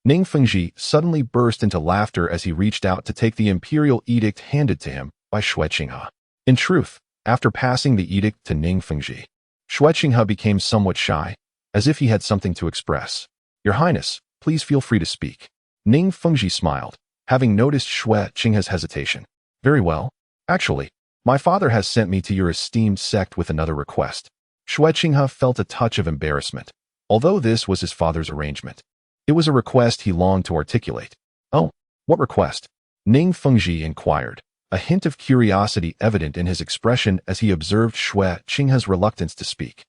Ning Fengji suddenly burst into laughter as he reached out to take the imperial edict handed to him by Shueqinghe. In truth, after passing the edict to Ning Fengji, Shueqinghe became somewhat shy, as if he had something to express. "Your Highness, please feel free to speak." Ning Fengji smiled, having noticed Shueqinghe's hesitation. "Very well. Actually, my father has sent me to your esteemed sect with another request." Shueqinghe felt a touch of embarrassment, although this was his father's arrangement. It was a request he longed to articulate. "Oh, what request?" Ning Fengji inquired, a hint of curiosity evident in his expression as he observed Shueqinghe's reluctance to speak.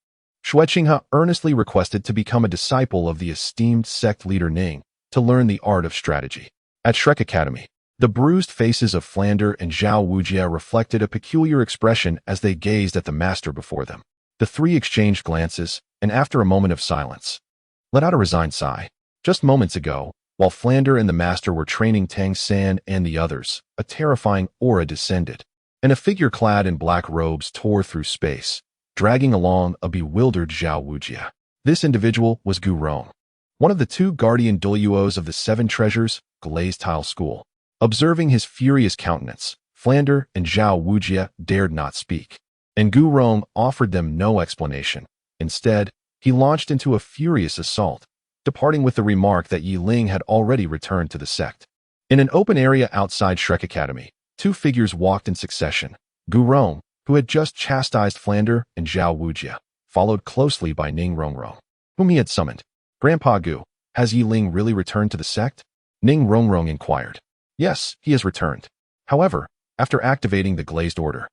Shueqinghe earnestly requested to become a disciple of the esteemed sect leader Ning to learn the art of strategy. At Shrek Academy, the bruised faces of Flander and Zhao Wujia reflected a peculiar expression as they gazed at the master before them. The three exchanged glances, and after a moment of silence, let out a resigned sigh. Just moments ago, while Flander and the master were training Tang San and the others, a terrifying aura descended, and a figure clad in black robes tore through space, dragging along a bewildered Zhao Wujia. This individual was Gu Rong, one of the 2 guardian Douluos of the Seven Treasures Glazed Tile School. Observing his furious countenance, Flander and Zhao Wujia dared not speak, and Gu Rong offered them no explanation. Instead, he launched into a furious assault, departing with the remark that Yi Ling had already returned to the sect. In an open area outside Shrek Academy, 2 figures walked in succession. Gu Rong, who had just chastised Flander, and Zhao Wujia, followed closely by Ning Rongrong, whom he had summoned. "Grandpa Gu, has Yi Ling really returned to the sect?" Ning Rongrong inquired. "Yes, he has returned. However, after activating the glazed order,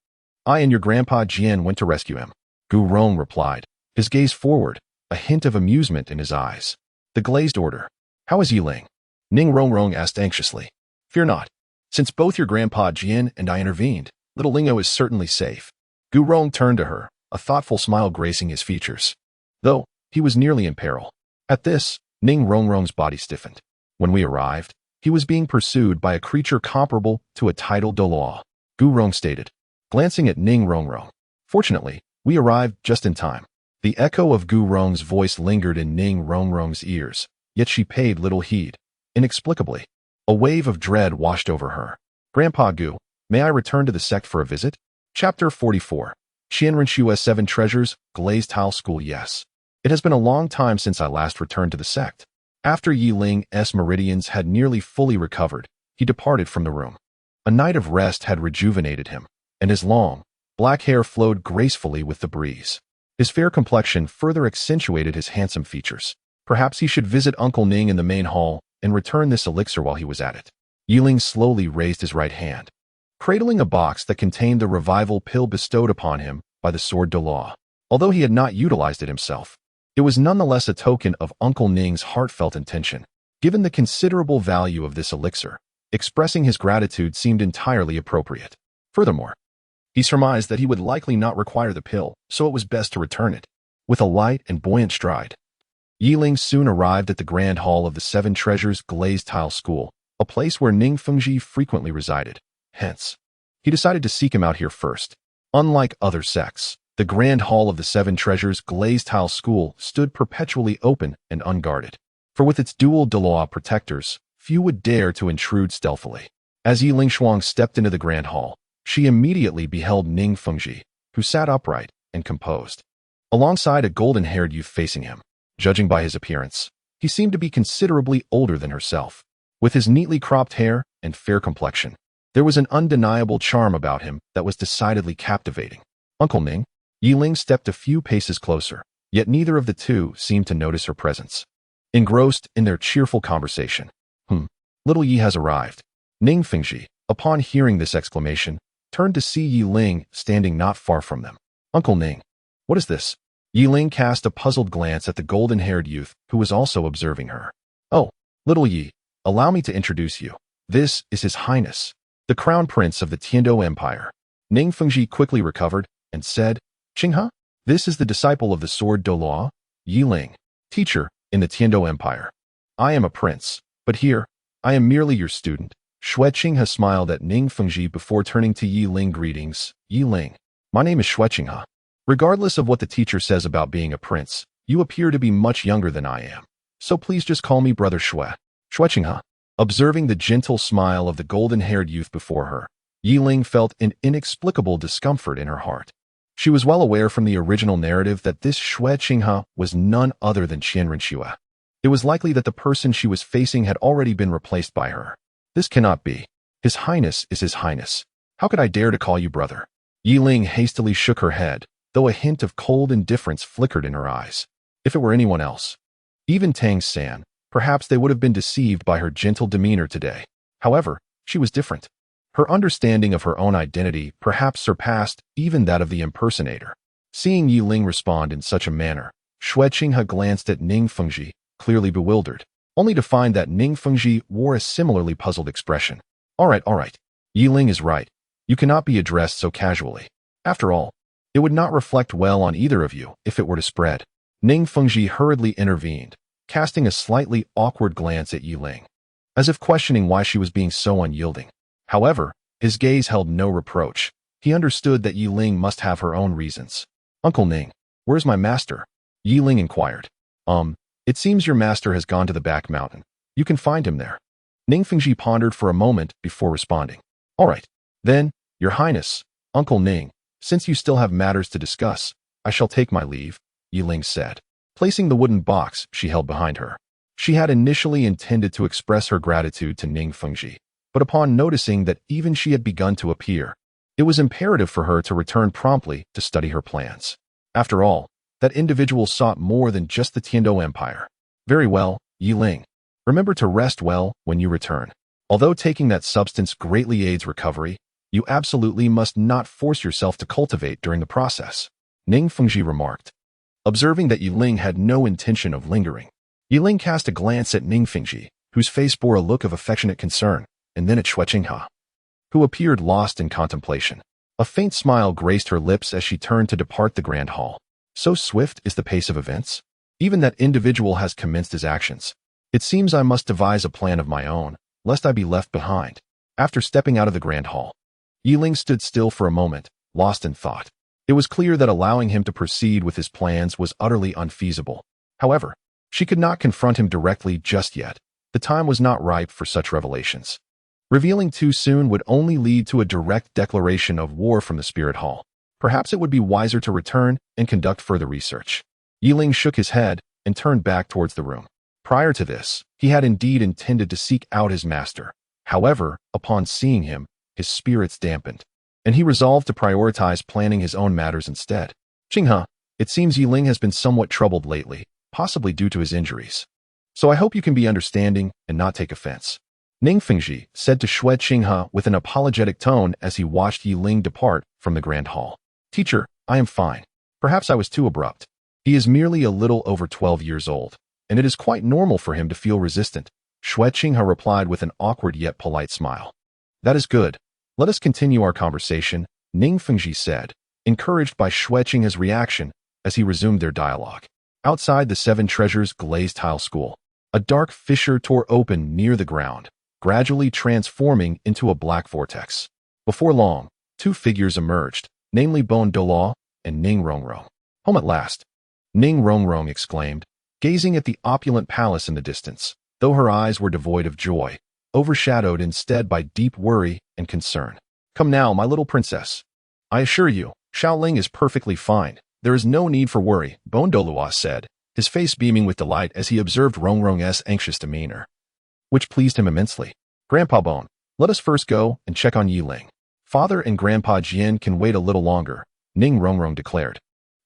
I and your grandpa Jian went to rescue him." Gu Rong replied, his gaze forward, a hint of amusement in his eyes. "The glazed order. How is Yi Ling?" Ning Rongrong asked anxiously. "Fear not. Since both your grandpa Jian and I intervened, little Lingo is certainly safe." Gu Rong turned to her, a thoughtful smile gracing his features. Though he was nearly in peril. At this, Ning Rongrong's body stiffened. When we arrived, he was being pursued by a creature comparable to a tidal Douluo, Gu Rong stated, glancing at Ning Rongrong. Fortunately, we arrived just in time. The echo of Gu Rong's voice lingered in Ning Rongrong's ears, yet she paid little heed. Inexplicably, a wave of dread washed over her. Grandpa Gu, may I return to the sect for a visit? Chapter 44. Qianrenshua's 7 Treasures, Glazed Tile School. Yes. It has been a long time since I last returned to the sect. After Yi Ling's meridians had nearly fully recovered, he departed from the room. A night of rest had rejuvenated him, and his long, black hair flowed gracefully with the breeze. His fair complexion further accentuated his handsome features. Perhaps he should visit Uncle Ning in the main hall and return this elixir while he was at it. Yi Ling slowly raised his right hand, cradling a box that contained the revival pill bestowed upon him by the sword Douluo. Although he had not utilized it himself, it was nonetheless a token of Uncle Ning's heartfelt intention. Given the considerable value of this elixir, expressing his gratitude seemed entirely appropriate. Furthermore, he surmised that he would likely not require the pill, so it was best to return it. With a light and buoyant stride, Yi Ling soon arrived at the grand hall of the 7 Treasures Glazed Tile School, a place where Ning Fengji frequently resided. Hence, he decided to seek him out here first. Unlike other sects, the grand hall of the 7 Treasures Glazed Tile School stood perpetually open and unguarded. For with its dual Douluo protectors, few would dare to intrude stealthily. As Yi Ling Shuang stepped into the grand hall, she immediately beheld Ning Fengji, who sat upright and composed, alongside a golden-haired youth facing him. Judging by his appearance, he seemed to be considerably older than herself. With his neatly cropped hair and fair complexion, there was an undeniable charm about him that was decidedly captivating. Uncle Ning? Yi Ling stepped a few paces closer, yet neither of the two seemed to notice her presence. Engrossed in their cheerful conversation, little Yi has arrived. Ning Fengji, upon hearing this exclamation, turned to see Yi Ling standing not far from them. Uncle Ning, what is this? Yi Ling cast a puzzled glance at the golden-haired youth who was also observing her. Oh, little Yi, allow me to introduce you. This is His Highness, the Crown Prince of the Tiando Empire. Ning Fengji quickly recovered and said, Qinghe, this is the disciple of the sword Douluo, Yi Ling, teacher in the Tiando Empire. I am a prince, but here, I am merely your student. Xue Qinghe smiled at Ning Fengji before turning to Yi Ling. Greetings, Yi Ling. My name is Xue Qinghe. Regardless of what the teacher says about being a prince, you appear to be much younger than I am. So please just call me Brother Xue. Xue Qinghe. Observing the gentle smile of the golden-haired youth before her, Yi Ling felt an inexplicable discomfort in her heart. She was well aware from the original narrative that this Xue Qinghe was none other than Qianrenshua. It was likely that the person she was facing had already been replaced by her. This cannot be. His Highness is His Highness. How could I dare to call you brother? Yi Ling hastily shook her head, though a hint of cold indifference flickered in her eyes. If it were anyone else, even Tang San, perhaps they would have been deceived by her gentle demeanor today. However, she was different. Her understanding of her own identity perhaps surpassed even that of the impersonator. Seeing Yi Ling respond in such a manner, Xue Qinghe glanced at Ning Fengji, clearly bewildered, only to find that Ning Fengji wore a similarly puzzled expression. All right. Yi Ling is right. You cannot be addressed so casually. After all, it would not reflect well on either of you if it were to spread. Ning Fengji hurriedly intervened, casting a slightly awkward glance at Yi Ling, as if questioning why she was being so unyielding. However, his gaze held no reproach. He understood that Yi Ling must have her own reasons. Uncle Ning, where's my master? Yi Ling inquired. It seems your master has gone to the back mountain. You can find him there. Ning Fengji pondered for a moment before responding. All right. Then, Your Highness, Uncle Ning, since you still have matters to discuss, I shall take my leave, Yi Ling said, placing the wooden box she held behind her. She had initially intended to express her gratitude to Ning Fengji, but upon noticing that even she had begun to appear, it was imperative for her to return promptly to study her plans. After all, that individual sought more than just the Tiando Empire. Very well, Yi Ling. Remember to rest well when you return. Although taking that substance greatly aids recovery, you absolutely must not force yourself to cultivate during the process, Ning Fengji remarked. Observing that Yi Ling had no intention of lingering, Yi Ling cast a glance at Ning Fengji, whose face bore a look of affectionate concern, and then at Xue Qinghe, who appeared lost in contemplation. A faint smile graced her lips as she turned to depart the grand hall. So swift is the pace of events. Even that individual has commenced his actions. It seems I must devise a plan of my own, lest I be left behind. After stepping out of the grand hall, Yiling stood still for a moment, lost in thought. It was clear that allowing him to proceed with his plans was utterly unfeasible. However, she could not confront him directly just yet. The time was not ripe for such revelations. Revealing too soon would only lead to a direct declaration of war from the spirit hall. Perhaps it would be wiser to return and conduct further research. Yiling shook his head and turned back towards the room. Prior to this, he had indeed intended to seek out his master. However, upon seeing him, his spirits dampened, and he resolved to prioritize planning his own matters instead. Qinghe, it seems Yiling has been somewhat troubled lately, possibly due to his injuries. So I hope you can be understanding and not take offense. Ning Fengji said to Xue Qinghe with an apologetic tone as he watched Yiling depart from the grand hall. Teacher, I am fine. Perhaps I was too abrupt. He is merely a little over 12 years old, and it is quite normal for him to feel resistant. Xue Qinghe replied with an awkward yet polite smile. That is good. Let us continue our conversation, Ning Fengji said, encouraged by Xue Qinghe's reaction as he resumed their dialogue. Outside the Seven Treasures glazed tile school, a dark fissure tore open near the ground, gradually transforming into a black vortex. Before long, two figures emerged, namely Douluo and Ning Rongrong. Home at last, Ning Rongrong exclaimed, gazing at the opulent palace in the distance, though her eyes were devoid of joy, overshadowed instead by deep worry and concern. Come now, my little princess. I assure you, Xiaoling is perfectly fine. There is no need for worry, Douluo said, his face beaming with delight as he observed Rongrong's anxious demeanor, which pleased him immensely. Grandpa Bone, let us first go and check on Yiling. Father and Grandpa Jian can wait a little longer, Ning Rongrong declared.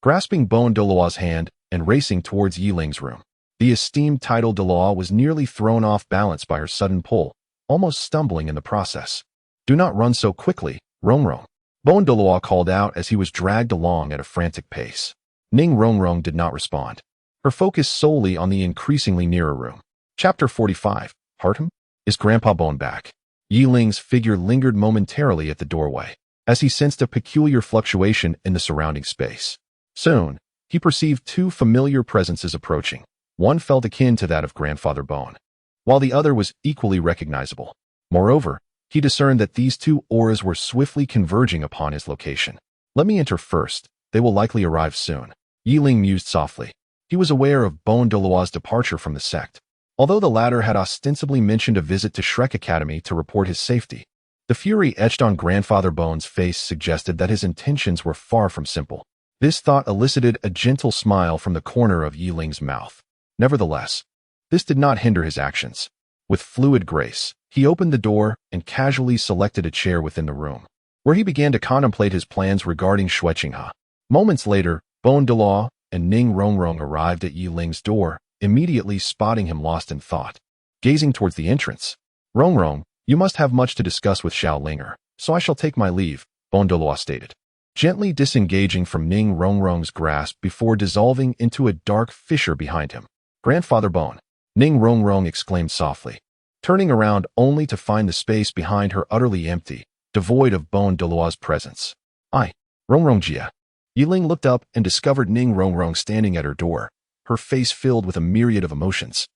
Grasping Douluo's hand and racing towards Yiling's room, the esteemed title Douluo was nearly thrown off balance by her sudden pull, almost stumbling in the process. Do not run so quickly, Rongrong, Douluo called out as he was dragged along at a frantic pace. Ning Rongrong did not respond, her focus solely on the increasingly nearer room. Chapter 45, Hartem? Is Grandpa Bone back? Yiling's figure lingered momentarily at the doorway, as he sensed a peculiar fluctuation in the surrounding space. Soon, he perceived two familiar presences approaching. One felt akin to that of Grandfather Bone, while the other was equally recognizable. Moreover, he discerned that these two auras were swiftly converging upon his location. Let me enter first. They will likely arrive soon. Yiling mused softly. He was aware of Douluo's departure from the sect, although the latter had ostensibly mentioned a visit to Shrek Academy to report his safety. The fury etched on Grandfather Bone's face suggested that his intentions were far from simple. This thought elicited a gentle smile from the corner of Yiling's mouth. Nevertheless, this did not hinder his actions. With fluid grace, he opened the door and casually selected a chair within the room, where he began to contemplate his plans regarding Xue Qinghe. Moments later, Douluo and Ning Rongrong arrived at Yiling's door, immediately spotting him lost in thought. Gazing towards the entrance, Rongrong, you must have much to discuss with Xiaolinger, so I shall take my leave, Douluo stated, gently disengaging from Ning Rongrong's grasp before dissolving into a dark fissure behind him. Grandfather Bone, Ning Rongrong exclaimed softly, turning around only to find the space behind her utterly empty, devoid of Douluo's presence. Rongrong Jia. Yiling looked up and discovered Ning Rongrong standing at her door, her face filled with a myriad of emotions.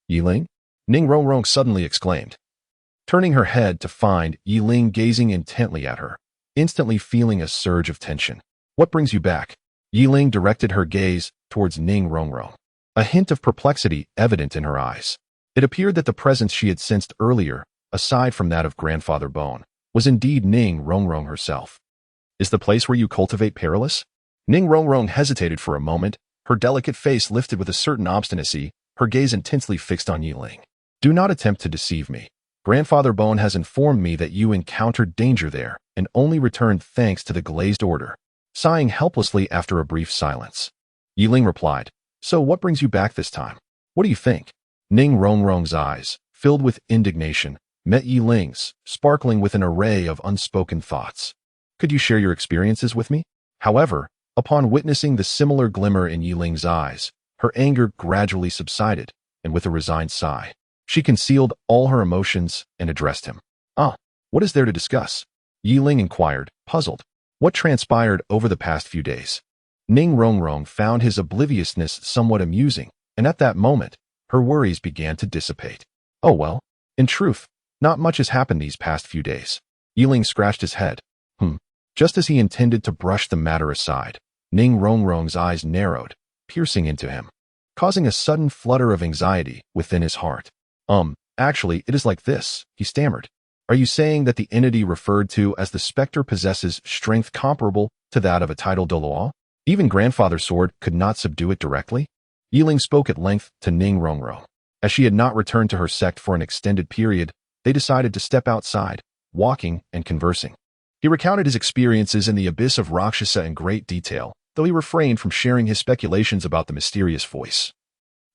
Yiling? Ning Rongrong suddenly exclaimed, turning her head to find Yiling gazing intently at her, instantly feeling a surge of tension. What brings you back? Yiling directed her gaze towards Ning Rongrong, a hint of perplexity evident in her eyes. It appeared that the presence she had sensed earlier, aside from that of Grandfather Bone, was indeed Ning Rongrong herself. Is the place where you cultivate perilous? Ning Rongrong hesitated for a moment, her delicate face lifted with a certain obstinacy, her gaze intensely fixed on Yiling. Do not attempt to deceive me. Grandfather Bone has informed me that you encountered danger there and only returned thanks to the glazed order. Sighing helplessly after a brief silence, Yiling replied, So what brings you back this time? What do you think? Ning Rongrong's eyes, filled with indignation, met Yiling's, sparkling with an array of unspoken thoughts. Could you share your experiences with me? However, upon witnessing the similar glimmer in Yiling's eyes, her anger gradually subsided, and with a resigned sigh, she concealed all her emotions and addressed him. What is there to discuss? Yi Ling inquired, puzzled. What transpired over the past few days? Ning Rongrong found his obliviousness somewhat amusing, and at that moment, her worries began to dissipate. Oh well, in truth, not much has happened these past few days. Yi Ling scratched his head. Just as he intended to brush the matter aside, Ning Rongrong's eyes narrowed, piercing into him, causing a sudden flutter of anxiety within his heart. Actually, it is like this, he stammered. Are you saying that the entity referred to as the specter possesses strength comparable to that of a tidal Douluo? Even Grandfather's sword could not subdue it directly? Yi Ling spoke at length to Ning Rongrong. As she had not returned to her sect for an extended period, they decided to step outside, walking and conversing. He recounted his experiences in the abyss of Rakshasa in great detail, though he refrained from sharing his speculations about the mysterious voice,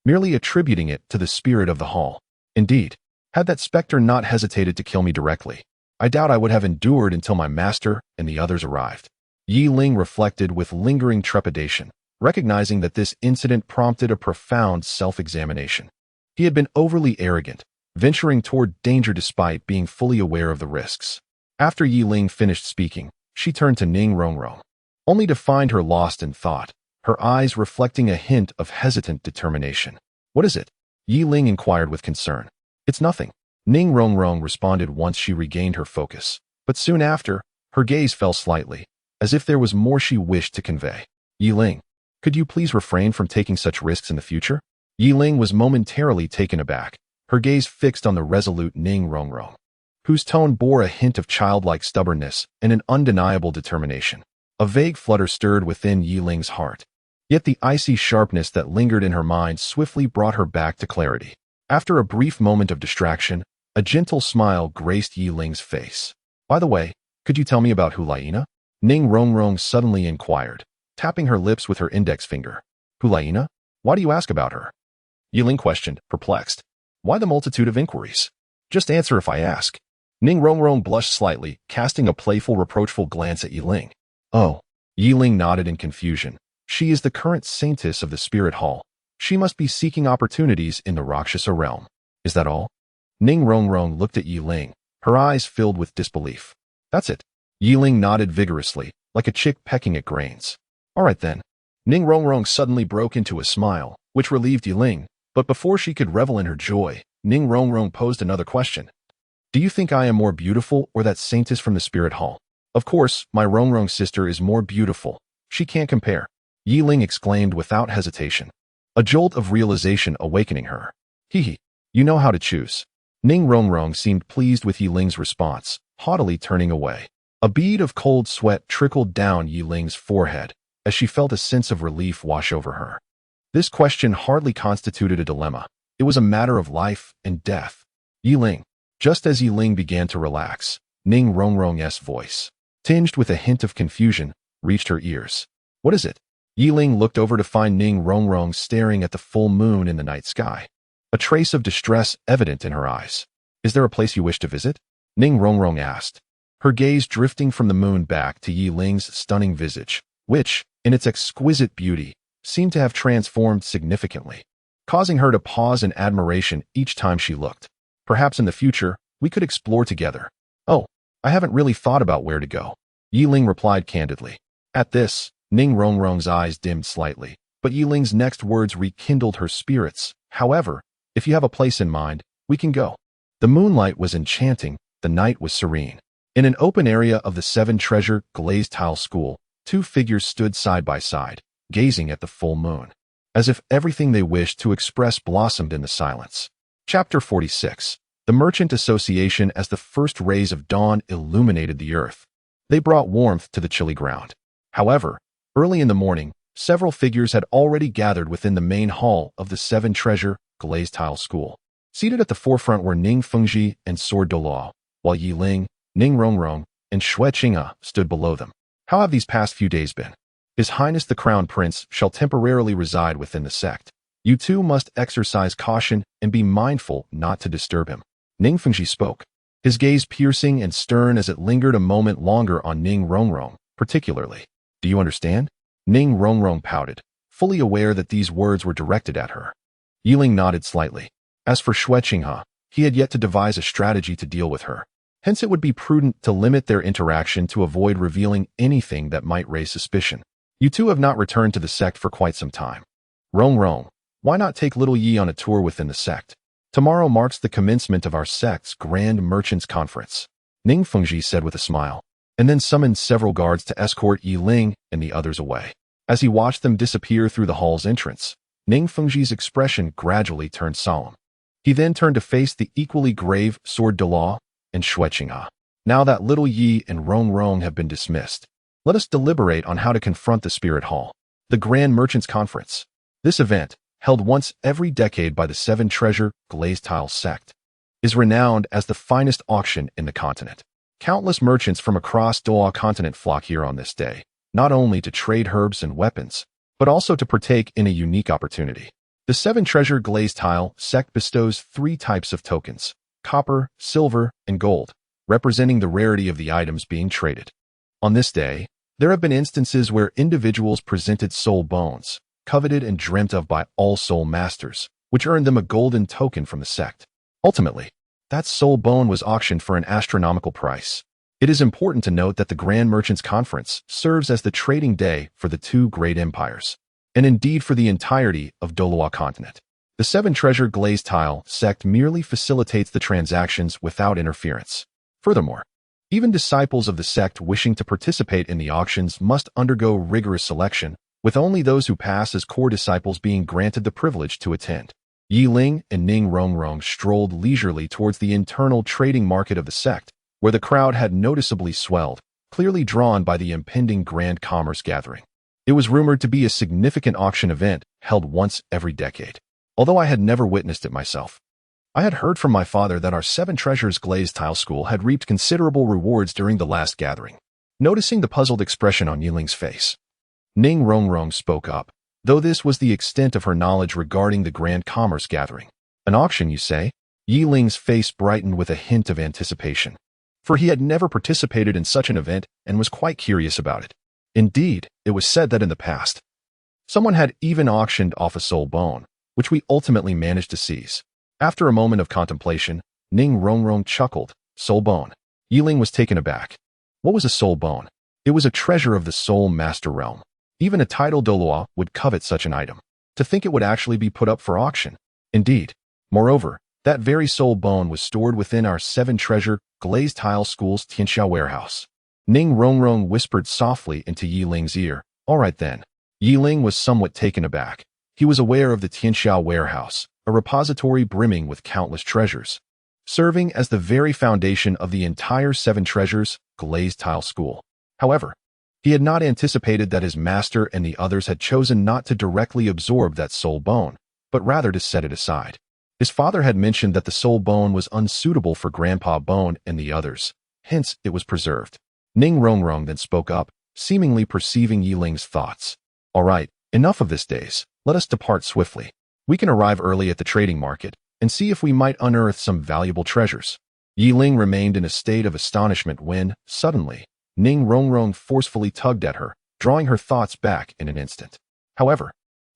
merely attributing it to the spirit of the hall. Indeed, had that specter not hesitated to kill me directly, I doubt I would have endured until my master and the others arrived. Yi Ling reflected with lingering trepidation, recognizing that this incident prompted a profound self-examination. He had been overly arrogant, venturing toward danger despite being fully aware of the risks. After Yi Ling finished speaking, she turned to Ning Rongrong, only to find her lost in thought, her eyes reflecting a hint of hesitant determination. What is it? Yi Ling inquired with concern. It's nothing. Ning Rongrong responded once she regained her focus, but soon after, her gaze fell slightly, as if there was more she wished to convey. Yi Ling, could you please refrain from taking such risks in the future? Yi Ling was momentarily taken aback, her gaze fixed on the resolute Ning Rongrong, whose tone bore a hint of childlike stubbornness and an undeniable determination. A vague flutter stirred within Yi Ling's heart, yet the icy sharpness that lingered in her mind swiftly brought her back to clarity. After a brief moment of distraction, a gentle smile graced Yi Ling's face. By the way, could you tell me about Hulaina? Ning Rongrong suddenly inquired, tapping her lips with her index finger. Hulaina? Why do you ask about her? Yi Ling questioned, perplexed. Why the multitude of inquiries? Just answer if I ask. Ning Rongrong blushed slightly, casting a playful, reproachful glance at Yi Ling. Oh. Yi Ling nodded in confusion. She is the current saintess of the Spirit Hall. She must be seeking opportunities in the Rakshasa realm. Is that all? Ning Rongrong looked at Yi Ling, her eyes filled with disbelief. That's it. Yi Ling nodded vigorously, like a chick pecking at grains. All right then. Ning Rongrong suddenly broke into a smile, which relieved Yi Ling, but before she could revel in her joy, Ning Rongrong posed another question. Do you think I am more beautiful or that saintess from the Spirit Hall? Of course, my Rongrong sister is more beautiful. She can't compare. Yi Ling exclaimed without hesitation, a jolt of realization awakening her. Hee, you know how to choose. Ning Rongrong seemed pleased with Yi Ling's response, haughtily turning away. A bead of cold sweat trickled down Yi Ling's forehead as she felt a sense of relief wash over her. This question hardly constituted a dilemma. It was a matter of life and death. Yi Ling. Just as Yi Ling began to relax, Ning Rongrong's voice, tinged with a hint of confusion, reached her ears. What is it? Yi Ling looked over to find Ning Rongrong staring at the full moon in the night sky, a trace of distress evident in her eyes. Is there a place you wish to visit? Ning Rongrong asked, her gaze drifting from the moon back to Yi Ling's stunning visage, which, in its exquisite beauty, seemed to have transformed significantly, causing her to pause in admiration each time she looked. Perhaps in the future, we could explore together. Oh, I haven't really thought about where to go. Yi Ling replied candidly. At this, Ning Rongrong's eyes dimmed slightly, but Yi Ling's next words rekindled her spirits. However, if you have a place in mind, we can go. The moonlight was enchanting, the night was serene. In an open area of the Seven Treasure glazed tile school, two figures stood side by side, gazing at the full moon, as if everything they wished to express blossomed in the silence. Chapter 46. The Merchant Association. As the first rays of dawn illuminated the earth, they brought warmth to the chilly ground. However, early in the morning, several figures had already gathered within the main hall of the Seven Treasure glazed tile school. Seated at the forefront were Ning Fengji and Sword Douluo, while Yi Ling, Ning Rongrong, and Xue Qing'e stood below them. How have these past few days been? His Highness the Crown Prince shall temporarily reside within the sect. You two must exercise caution and be mindful not to disturb him. Ning Fengji spoke, his gaze piercing and stern as it lingered a moment longer on Ning Rongrong, particularly. Do you understand? Ning Rongrong pouted, fully aware that these words were directed at her. Yi Ling nodded slightly. As for Xue Qing'e, he had yet to devise a strategy to deal with her. Hence, it would be prudent to limit their interaction to avoid revealing anything that might raise suspicion. You two have not returned to the sect for quite some time. Rong, why not take little Yi on a tour within the sect? Tomorrow marks the commencement of our sect's Grand Merchants Conference, Ning Fengji said with a smile, and then summoned several guards to escort Yi Ling and the others away. As he watched them disappear through the hall's entrance, Ning Fengji's expression gradually turned solemn. He then turned to face the equally grave Sword Douluo and Shui Qing'e. Now that little Yi and Rong have been dismissed, let us deliberate on how to confront the Spirit Hall. The Grand Merchants Conference. This event, held once every decade by the Seven Treasure Glazed Tile sect, is renowned as the finest auction in the continent. Countless merchants from across Douluo continent flock here on this day, not only to trade herbs and weapons, but also to partake in a unique opportunity. The Seven Treasure Glazed Tile sect bestows 3 types of tokens: copper, silver, and gold, representing the rarity of the items being traded. On this day, there have been instances where individuals presented soul bones, coveted and dreamt of by all soul masters, which earned them a golden token from the sect. Ultimately, that soul bone was auctioned for an astronomical price. It is important to note that the Grand Merchants Conference serves as the trading day for the 2 great empires, and indeed for the entirety of Douluo continent. The Seven Treasure Glazed Tile sect merely facilitates the transactions without interference. Furthermore, even disciples of the sect wishing to participate in the auctions must undergo rigorous selection, with only those who pass as core disciples being granted the privilege to attend. Yi Ling and Ning Rong strolled leisurely towards the internal trading market of the sect, where the crowd had noticeably swelled, clearly drawn by the impending grand commerce gathering. It was rumored to be a significant auction event held once every decade, although I had never witnessed it myself. I had heard from my father that our Seven Treasures Glazed Tile School had reaped considerable rewards during the last gathering. Noticing the puzzled expression on Yi Ling's face, Ning Rong spoke up, though this was the extent of her knowledge regarding the grand commerce gathering. An auction, you say? Yi Ling's face brightened with a hint of anticipation, for he had never participated in such an event and was quite curious about it. Indeed, it was said that in the past, someone had even auctioned off a soul bone, which we ultimately managed to seize. After a moment of contemplation, Ning Rong chuckled. Soul bone. Yi Ling was taken aback. What was a soul bone? It was a treasure of the soul master realm. Even a titled Douluo would covet such an item. To think it would actually be put up for auction. Indeed. Moreover, that very soul bone was stored within our Seven Treasure Glazed Tile School's Tianxia warehouse. Ning Rong whispered softly into Yi Ling's ear. All right then. Yi Ling was somewhat taken aback. He was aware of the Tianxia warehouse, a repository brimming with countless treasures, serving as the very foundation of the entire Seven Treasures Glazed Tile School. However, he had not anticipated that his master and the others had chosen not to directly absorb that soul bone, but rather to set it aside. His father had mentioned that the soul bone was unsuitable for Grandpa Bone and the others, hence it was preserved. Ning Rong then spoke up, seemingly perceiving Yi Ling's thoughts. All right, enough of this days. Let us depart swiftly. We can arrive early at the trading market and see if we might unearth some valuable treasures. Yi Ling remained in a state of astonishment when, suddenly, Ning Rong forcefully tugged at her, drawing her thoughts back in an instant. However,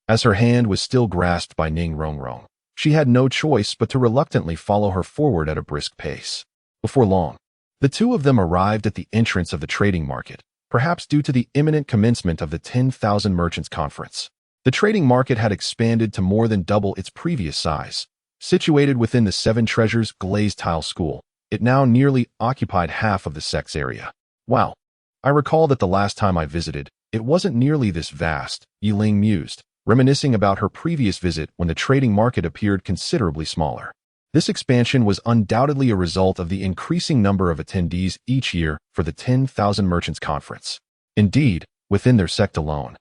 as her hand was still grasped by Ning Rong, she had no choice but to reluctantly follow her forward at a brisk pace. Before long, the two of them arrived at the entrance of the trading market, perhaps due to the imminent commencement of the 10,000 Merchants Conference. The trading market had expanded to more than double its previous size. Situated within the Seven Treasures Glazed Tile School, it now nearly occupied half of the sect's area. Wow, I recall that the last time I visited, it wasn't nearly this vast, Yi Ling mused, reminiscing about her previous visit when the trading market appeared considerably smaller. This expansion was undoubtedly a result of the increasing number of attendees each year for the 10,000 Merchants Conference. Indeed, within their sect alone,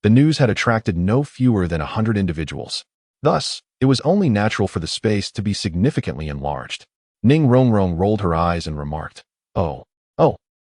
the news had attracted no fewer than 100 individuals. Thus, it was only natural for the space to be significantly enlarged. Ning Rong rolled her eyes and remarked, Oh.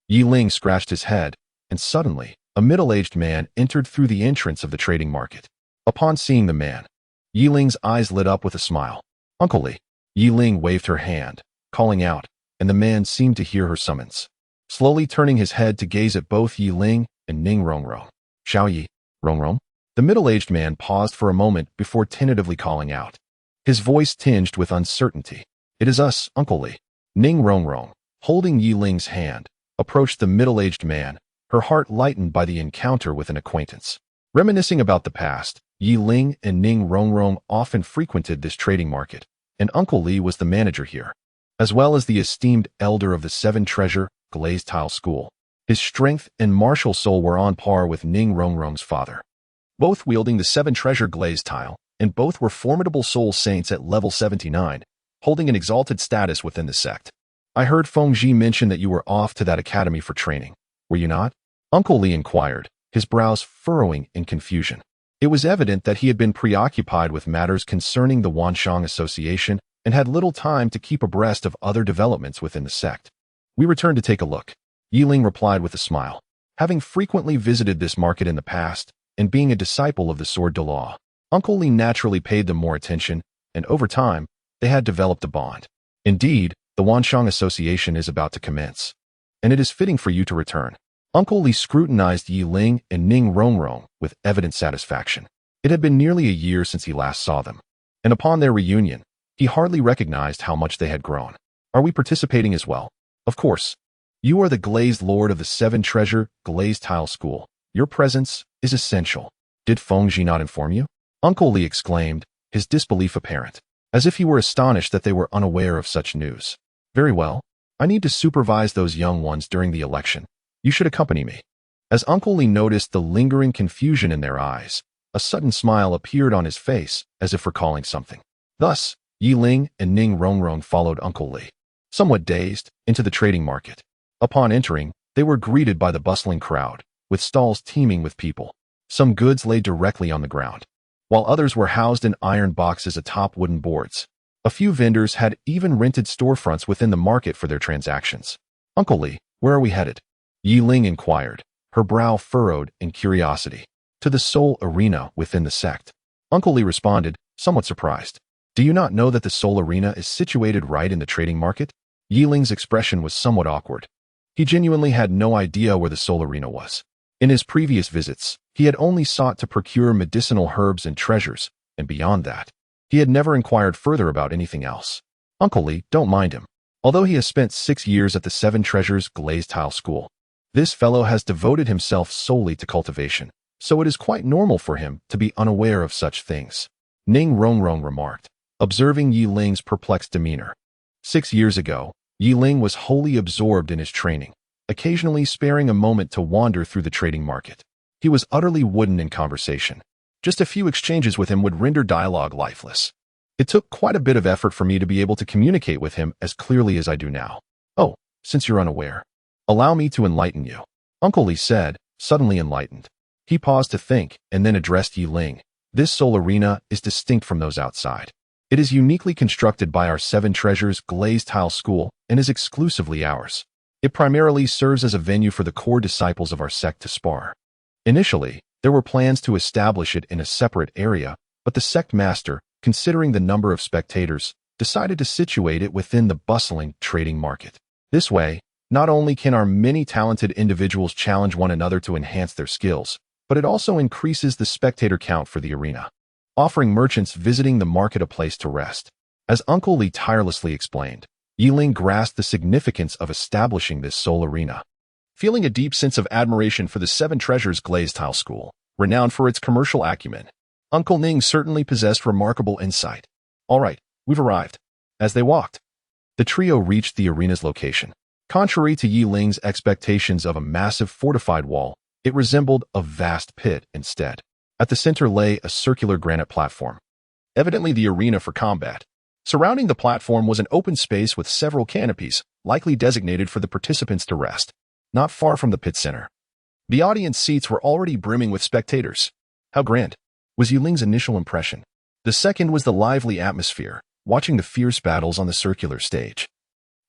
Yi Ling scratched his head, and suddenly, a middle-aged man entered through the entrance of the trading market. Upon seeing the man, Yi Ling's eyes lit up with a smile. Uncle Li. Yi Ling waved her hand, calling out, and the man seemed to hear her summons. Slowly turning his head to gaze at both Yi Ling and Ning Rong. Xiao Yi, Rong. The middle-aged man paused for a moment before tentatively calling out. His voice tinged with uncertainty. It is us, Uncle Li. Ning Rong, holding Yi Ling's hand, approached the middle-aged man, her heart lightened by the encounter with an acquaintance. Reminiscing about the past, Yi Ling and Ning Rongrong often frequented this trading market, and Uncle Li was the manager here, as well as the esteemed elder of the Seven Treasure Glazed Tile School. His strength and martial soul were on par with Ning Rongrong's father. Both wielding the Seven Treasure Glazed Tile, and both were formidable soul saints at level 79, holding an exalted status within the sect. I heard Feng Ji mention that you were off to that academy for training. Were you not? Uncle Li inquired, his brows furrowing in confusion. It was evident that he had been preoccupied with matters concerning the Wanshang Association and had little time to keep abreast of other developments within the sect. We returned to take a look. Yi Ling replied with a smile. Having frequently visited this market in the past, and being a disciple of the Sword Douluo, Uncle Li naturally paid them more attention, and over time, they had developed a bond. Indeed, the Wanshang Association is about to commence, and it is fitting for you to return. Uncle Li scrutinized Yi Ling and Ning Rongrong with evident satisfaction. It had been nearly a year since he last saw them, and upon their reunion, he hardly recognized how much they had grown. Are we participating as well? Of course. You are the glazed lord of the Seven Treasure Glazed Tile School. Your presence is essential. Did Feng Ji not inform you? Uncle Li exclaimed, his disbelief apparent, as if he were astonished that they were unaware of such news. Very well. I need to supervise those young ones during the election. You should accompany me. As Uncle Li noticed the lingering confusion in their eyes, a sudden smile appeared on his face, as if recalling something. Thus, Yi Ling and Ning Rongrong followed Uncle Li, somewhat dazed, into the trading market. Upon entering, they were greeted by the bustling crowd, with stalls teeming with people. Some goods lay directly on the ground, while others were housed in iron boxes atop wooden boards. A few vendors had even rented storefronts within the market for their transactions. Uncle Li, where are we headed? Yi Ling inquired, her brow furrowed in curiosity. To the Soul Arena within the sect. Uncle Li responded, somewhat surprised. Do you not know that the Soul Arena is situated right in the trading market? Yi Ling's expression was somewhat awkward. He genuinely had no idea where the Soul Arena was. In his previous visits, he had only sought to procure medicinal herbs and treasures, and beyond that, he had never inquired further about anything else. Uncle Li, don't mind him. Although he has spent 6 years at the Seven Treasures Glazed Tile School, this fellow has devoted himself solely to cultivation, so it is quite normal for him to be unaware of such things. Ning Rongrong remarked, observing Yi Ling's perplexed demeanor. 6 years ago, Yi Ling was wholly absorbed in his training, occasionally sparing a moment to wander through the trading market. He was utterly wooden in conversation. Just a few exchanges with him would render dialogue lifeless. It took quite a bit of effort for me to be able to communicate with him as clearly as I do now. Oh, since you're unaware, allow me to enlighten you. Uncle Li said, suddenly enlightened. He paused to think and then addressed Yi Ling. This Soul Arena is distinct from those outside. It is uniquely constructed by our Seven Treasures Glazed Tile School and is exclusively ours. It primarily serves as a venue for the core disciples of our sect to spar. Initially, there were plans to establish it in a separate area, but the sect master, considering the number of spectators, decided to situate it within the bustling trading market. This way, not only can our many talented individuals challenge one another to enhance their skills, but it also increases the spectator count for the arena, offering merchants visiting the market a place to rest. As Uncle Li tirelessly explained, Yi Ling grasped the significance of establishing this Soul Arena. Feeling a deep sense of admiration for the Seven Treasures Glazed Tile School, renowned for its commercial acumen, Uncle Ning certainly possessed remarkable insight. All right, we've arrived. As they walked, the trio reached the arena's location. Contrary to Yi Ling's expectations of a massive fortified wall, it resembled a vast pit instead. At the center lay a circular granite platform, evidently the arena for combat. Surrounding the platform was an open space with several canopies, likely designated for the participants to rest. Not far from the pit center, the audience seats were already brimming with spectators. How grand, was Yi Ling's initial impression. The second was the lively atmosphere, watching the fierce battles on the circular stage.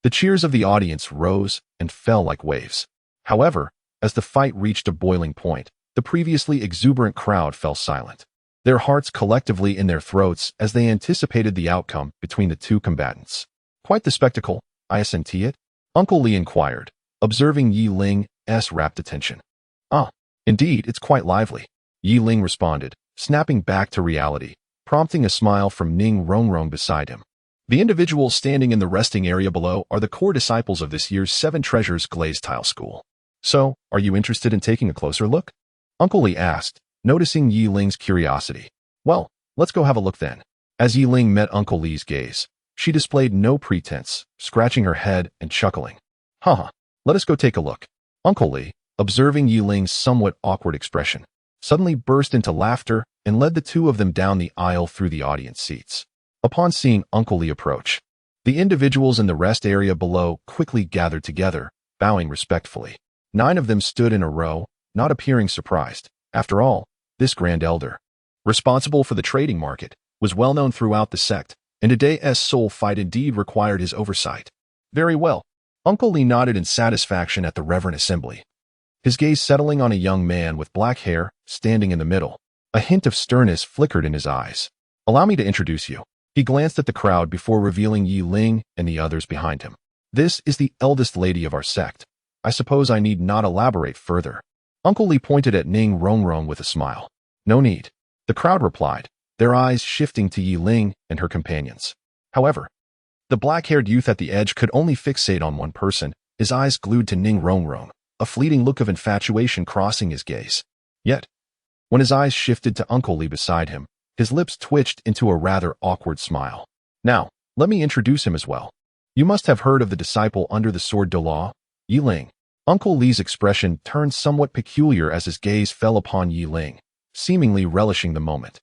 The cheers of the audience rose and fell like waves. However, as the fight reached a boiling point, the previously exuberant crowd fell silent, their hearts collectively in their throats as they anticipated the outcome between the two combatants. Quite the spectacle, I assent it? Uncle Li inquired, observing Yi Ling's rapt attention. Ah, indeed, it's quite lively, Yi Ling responded, snapping back to reality, prompting a smile from Ning Rongrong beside him. The individuals standing in the resting area below are the core disciples of this year's Seven Treasures Glazed Tile School. So, are you interested in taking a closer look? Uncle Li asked, noticing Yi Ling's curiosity. Well, let's go have a look then. As Yi Ling met Uncle Li's gaze, she displayed no pretense, scratching her head and chuckling. Haha, let us go take a look. Uncle Li, observing Yi Ling's somewhat awkward expression, suddenly burst into laughter and led the two of them down the aisle through the audience seats. Upon seeing Uncle Li approach, the individuals in the rest area below quickly gathered together, bowing respectfully. 9 of them stood in a row, not appearing surprised. After all, this grand elder, responsible for the trading market, was well known throughout the sect, and today's soul fight indeed required his oversight. Very well. Uncle Li nodded in satisfaction at the reverent assembly, his gaze settling on a young man with black hair standing in the middle. A hint of sternness flickered in his eyes. Allow me to introduce you. He glanced at the crowd before revealing Yi Ling and the others behind him. This is the eldest lady of our sect. I suppose I need not elaborate further. Uncle Li pointed at Ning Rongrong with a smile. No need. The crowd replied, their eyes shifting to Yi Ling and her companions. However, the black-haired youth at the edge could only fixate on one person, his eyes glued to Ning Rongrong, a fleeting look of infatuation crossing his gaze. Yet, when his eyes shifted to Uncle Li beside him, his lips twitched into a rather awkward smile. Now, let me introduce him as well. You must have heard of the disciple under the sword Douluo, Yi Ling. Uncle Li's expression turned somewhat peculiar as his gaze fell upon Yi Ling, seemingly relishing the moment.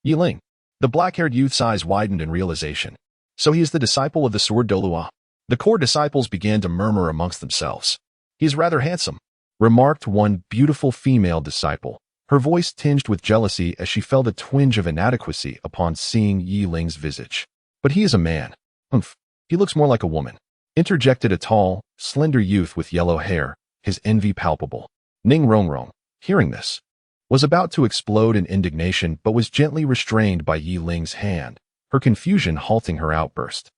Yi Ling. The black-haired youth's eyes widened in realization. So he is the disciple of the sword Douluo. The core disciples began to murmur amongst themselves. He is rather handsome, remarked one beautiful female disciple, her voice tinged with jealousy as she felt a twinge of inadequacy upon seeing Yi Ling's visage. But he is a man. Humph, he looks more like a woman, interjected a tall, slender youth with yellow hair, his envy palpable. Ning Rongrong, hearing this, was about to explode in indignation but was gently restrained by Yi Ling's hand, her confusion halting her outburst.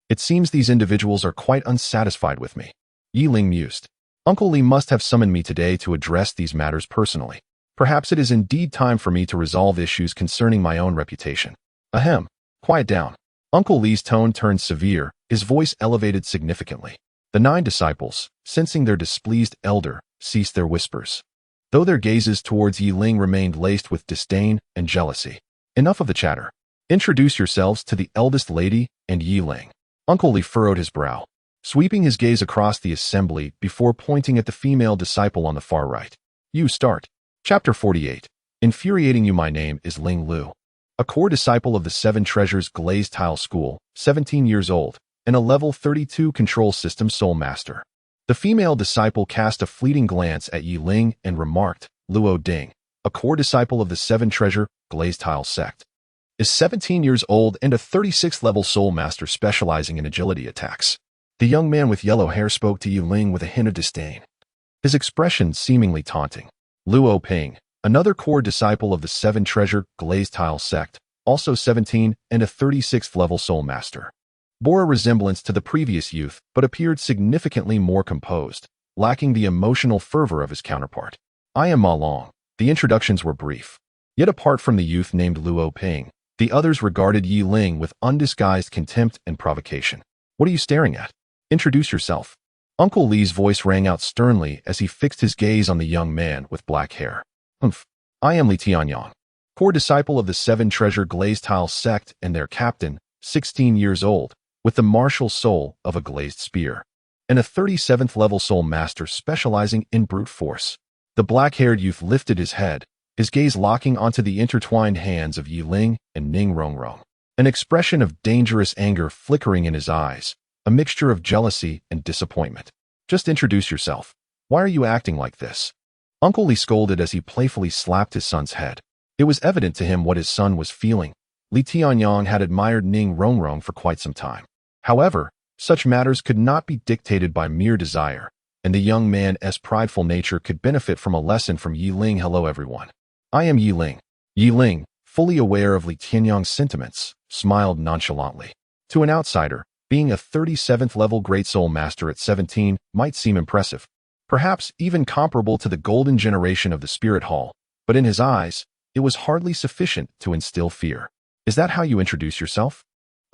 It seems these individuals are quite unsatisfied with me. Yi Ling mused. Uncle Li must have summoned me today to address these matters personally. Perhaps it is indeed time for me to resolve issues concerning my own reputation. Ahem. Quiet down. Uncle Li's tone turned severe, his voice elevated significantly. The 9 disciples, sensing their displeased elder, ceased their whispers, though their gazes towards Yi Ling remained laced with disdain and jealousy. Enough of the chatter. Introduce yourselves to the eldest lady and Yi Ling. Uncle Li furrowed his brow, sweeping his gaze across the assembly before pointing at the female disciple on the far right. You start. Chapter 48. Infuriating you. My name is Ling Lu, a core disciple of the Seven Treasures Glazed Tile School, 17 years old, and a level 32 control system soul master. The female disciple cast a fleeting glance at Yi Ling and remarked, Luo Ding, a core disciple of the Seven Treasure Glazed Tile sect, is 17 years old and a 36th level soul master specializing in agility attacks. The young man with yellow hair spoke to Yi Ling with a hint of disdain, his expression seemingly taunting. Luo Ping, another core disciple of the Seven Treasure Glazed Tile sect, also 17 and a 36th level soul master, bore a resemblance to the previous youth but appeared significantly more composed, lacking the emotional fervor of his counterpart. I am Ma Long. The introductions were brief. Yet apart from the youth named Luo Ping, the others regarded Yi Ling with undisguised contempt and provocation. What are you staring at? Introduce yourself. Uncle Li's voice rang out sternly as he fixed his gaze on the young man with black hair. Humph. I am Li Tianyang, core disciple of the Seven Treasure Glazed Tile sect and their captain, 16 years old, with the martial soul of a glazed spear, and a 37th level soul master specializing in brute force. The black-haired youth lifted his head, his gaze locking onto the intertwined hands of Yi Ling and Ning Rongrong, an expression of dangerous anger flickering in his eyes, a mixture of jealousy and disappointment. Just introduce yourself. Why are you acting like this? Uncle Li scolded as he playfully slapped his son's head. It was evident to him what his son was feeling. Li Tianyang had admired Ning Rongrong for quite some time. However, such matters could not be dictated by mere desire, and the young man's prideful nature could benefit from a lesson from Yi Ling. Hello everyone. I am Yi Ling. Yi Ling, fully aware of Li Tianyang's sentiments, smiled nonchalantly. To an outsider, being a 37th level Great Soul Master at 17 might seem impressive, perhaps even comparable to the golden generation of the Spirit Hall, but in his eyes, it was hardly sufficient to instill fear. Is that how you introduce yourself?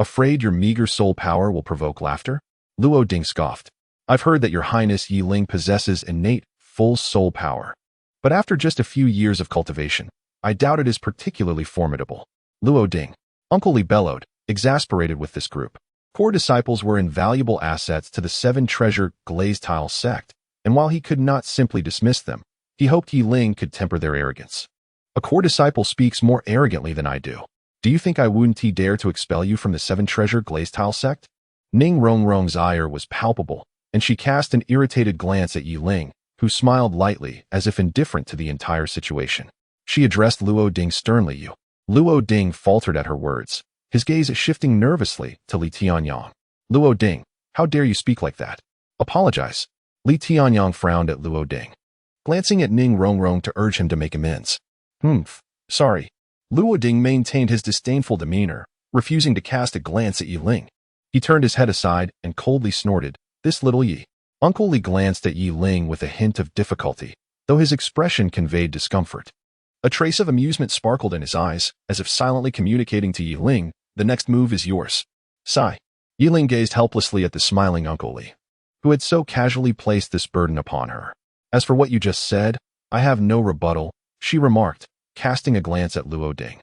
Afraid your meager soul power will provoke laughter? Luo Ding scoffed. I've heard that your Highness Yi Ling possesses innate, full soul power. But after just a few years of cultivation, I doubt it is particularly formidable. Luo Ding. Uncle Li bellowed, exasperated with this group. Core disciples were invaluable assets to the Seven Treasure Glazed Tile sect, and while he could not simply dismiss them, he hoped Yi Ling could temper their arrogance. A core disciple speaks more arrogantly than I do. Do you think I wouldn't dare to expel you from the Seven Treasure Glazed Tile sect? Ning Rongrong's ire was palpable, and she cast an irritated glance at Yi Ling, who smiled lightly as if indifferent to the entire situation. She addressed Luo Ding sternly. You. Luo Ding faltered at her words, his gaze shifting nervously to Li Tianyang. Luo Ding, how dare you speak like that? Apologize. Li Tianyang frowned at Luo Ding, glancing at Ning Rongrong to urge him to make amends. Sorry. Luo Ding maintained his disdainful demeanor, refusing to cast a glance at Yi Ling. He turned his head aside and coldly snorted, this little Yi. Uncle Li glanced at Yi Ling with a hint of difficulty, though his expression conveyed discomfort. A trace of amusement sparkled in his eyes, as if silently communicating to Yi Ling, the next move is yours. Sigh. Yi Ling gazed helplessly at the smiling Uncle Li, who had so casually placed this burden upon her. As for what you just said, I have no rebuttal, she remarked, casting a glance at Luo Ding.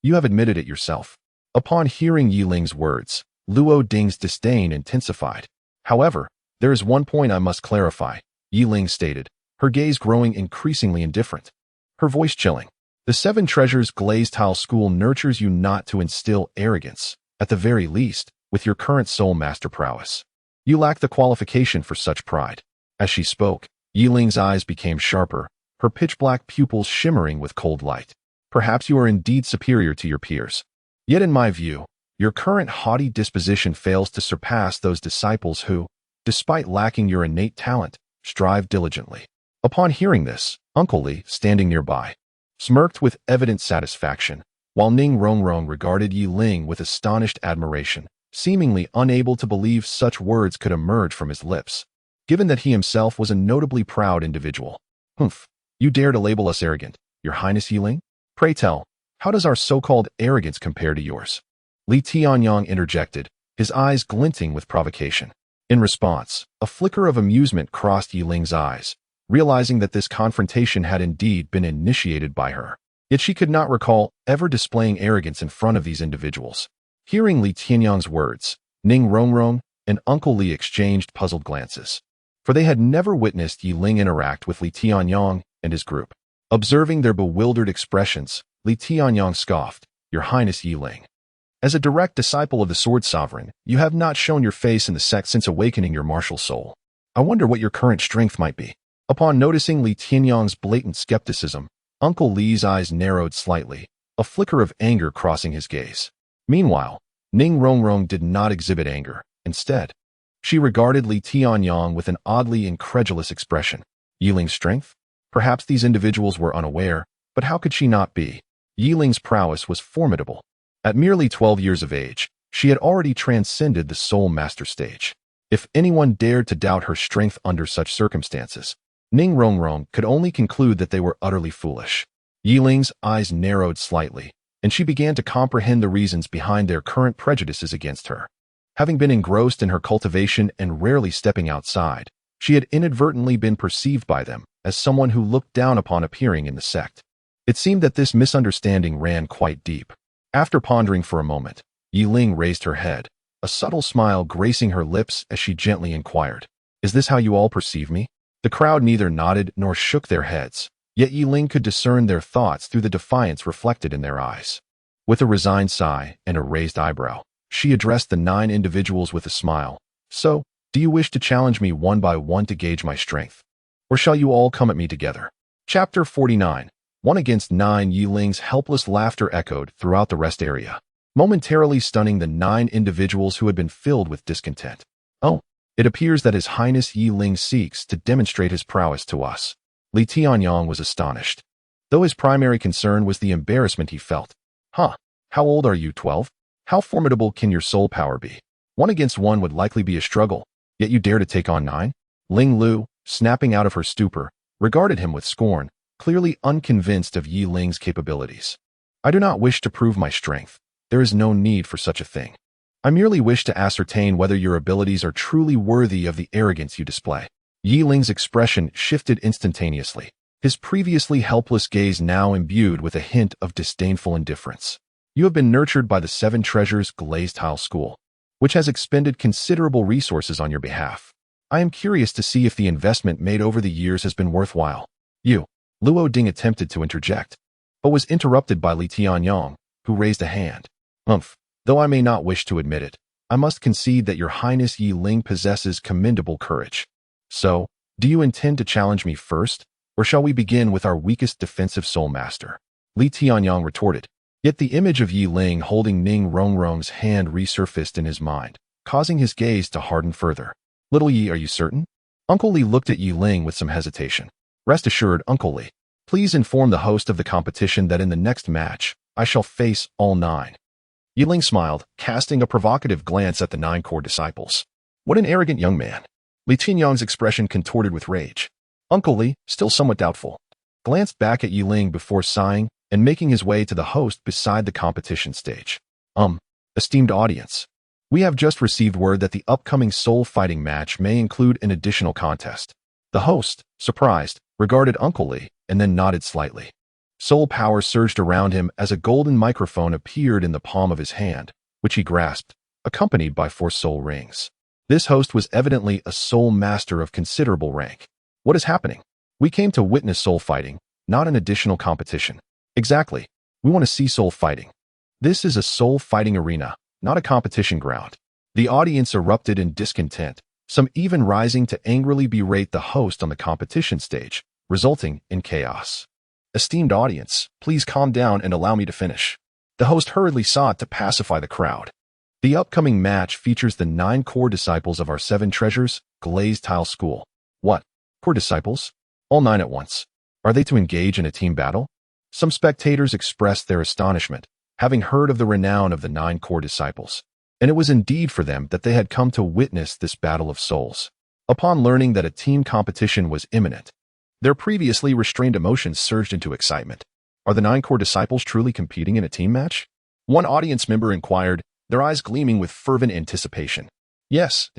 You have admitted it yourself. Upon hearing Yi Ling's words, Luo Ding's disdain intensified. However, there is one point I must clarify, Yi Ling stated, her gaze growing increasingly indifferent. Her voice chilling. The Seven Treasures Glazed Tile School nurtures you not to instill arrogance, at the very least, with your current soul master prowess. You lack the qualification for such pride. As she spoke, Yi Ling's eyes became sharper, her pitch-black pupils shimmering with cold light. Perhaps you are indeed superior to your peers. Yet in my view, your current haughty disposition fails to surpass those disciples who, despite lacking your innate talent, strive diligently. Upon hearing this, Uncle Li, standing nearby, smirked with evident satisfaction, while Ning Rongrong regarded Yi Ling with astonished admiration, seemingly unable to believe such words could emerge from his lips, given that he himself was a notably proud individual. You dare to label us arrogant, Your Highness Yi Ling? Pray tell, how does our so-called arrogance compare to yours? Li Tianyang interjected, his eyes glinting with provocation. In response, a flicker of amusement crossed Yi Ling's eyes, realizing that this confrontation had indeed been initiated by her. Yet she could not recall ever displaying arrogance in front of these individuals. Hearing Li Tianyang's words, Ning Rongrong and Uncle Li exchanged puzzled glances, for they had never witnessed Yi Ling interact with Li Tianyang and his group. Observing their bewildered expressions, Li Tianyang scoffed, Your Highness Yi Ling. As a direct disciple of the Sword Sovereign, you have not shown your face in the sect since awakening your martial soul. I wonder what your current strength might be. Upon noticing Li Tianyang's blatant skepticism, Uncle Li's eyes narrowed slightly, a flicker of anger crossing his gaze. Meanwhile, Ning Rongrong did not exhibit anger. Instead, she regarded Li Tianyang with an oddly incredulous expression. Yi Ling's strength? Perhaps these individuals were unaware, but how could she not be? Yi Ling's prowess was formidable. At merely 12 years of age, she had already transcended the Soul Master stage. If anyone dared to doubt her strength under such circumstances, Ning Rongrong could only conclude that they were utterly foolish. Yi Ling's eyes narrowed slightly, and she began to comprehend the reasons behind their current prejudices against her. Having been engrossed in her cultivation and rarely stepping outside, she had inadvertently been perceived by them as someone who looked down upon appearing in the sect. It seemed that this misunderstanding ran quite deep. After pondering for a moment, Yi Ling raised her head, a subtle smile gracing her lips as she gently inquired, Is this how you all perceive me? The crowd neither nodded nor shook their heads, yet Yi Ling could discern their thoughts through the defiance reflected in their eyes. With a resigned sigh and a raised eyebrow, she addressed the 9 individuals with a smile. So, do you wish to challenge me one by one to gauge my strength? Or shall you all come at me together? Chapter 49. 1 against 9. Yi Ling's helpless laughter echoed throughout the rest area, momentarily stunning the 9 individuals who had been filled with discontent. Oh, it appears that His Highness Yi Ling seeks to demonstrate his prowess to us. Li Tianyang was astonished, though his primary concern was the embarrassment he felt. How old are you, 12? How formidable can your soul power be? 1 against 1 would likely be a struggle, yet you dare to take on 9? Ling Lu, snapping out of her stupor, regarded him with scorn, clearly unconvinced of Yi Ling's capabilities. I do not wish to prove my strength. There is no need for such a thing. I merely wish to ascertain whether your abilities are truly worthy of the arrogance you display. Yi Ling's expression shifted instantaneously, his previously helpless gaze now imbued with a hint of disdainful indifference. You have been nurtured by the Seven Treasures Glazed Tile School, which has expended considerable resources on your behalf. I am curious to see if the investment made over the years has been worthwhile. Luo Ding attempted to interject, but was interrupted by Li Tianyong, who raised a hand. Though I may not wish to admit it, I must concede that your Highness Yi Ling possesses commendable courage. So, do you intend to challenge me first, or shall we begin with our weakest defensive soul master? Li Tianyong retorted. Yet the image of Yi Ling holding Ning Rongrong's hand resurfaced in his mind, causing his gaze to harden further. Little Yi, are you certain? Uncle Li looked at Yi Ling with some hesitation. Rest assured, Uncle Li. Please inform the host of the competition that in the next match, I shall face all 9. Yi Ling smiled, casting a provocative glance at the 9 core disciples. What an arrogant young man. Li Tianyong's expression contorted with rage. Uncle Li, still somewhat doubtful, glanced back at Yi Ling before sighing and making his way to the host beside the competition stage. Esteemed audience, we have just received word that the upcoming soul fighting match may include an additional contest. The host, surprised, regarded Uncle Li and then nodded slightly. Soul power surged around him as a golden microphone appeared in the palm of his hand, which he grasped, accompanied by 4 soul rings. This host was evidently a soul master of considerable rank. What is happening? We came to witness soul fighting, not an additional competition. Exactly. We want to see soul fighting. This is a soul fighting arena, not a competition ground. The audience erupted in discontent, some even rising to angrily berate the host on the competition stage, resulting in chaos. Esteemed audience, please calm down and allow me to finish. The host hurriedly sought to pacify the crowd. The upcoming match features the 9 core disciples of our 7 Treasures Glazed Tile School. What? Core disciples? All 9 at once. Are they to engage in a team battle? Some spectators expressed their astonishment, having heard of the renown of the 9 core disciples, and it was indeed for them that they had come to witness this battle of souls. Upon learning that a team competition was imminent, their previously restrained emotions surged into excitement. Are the 9 core disciples truly competing in a team match? One audience member inquired, their eyes gleaming with fervent anticipation. Yes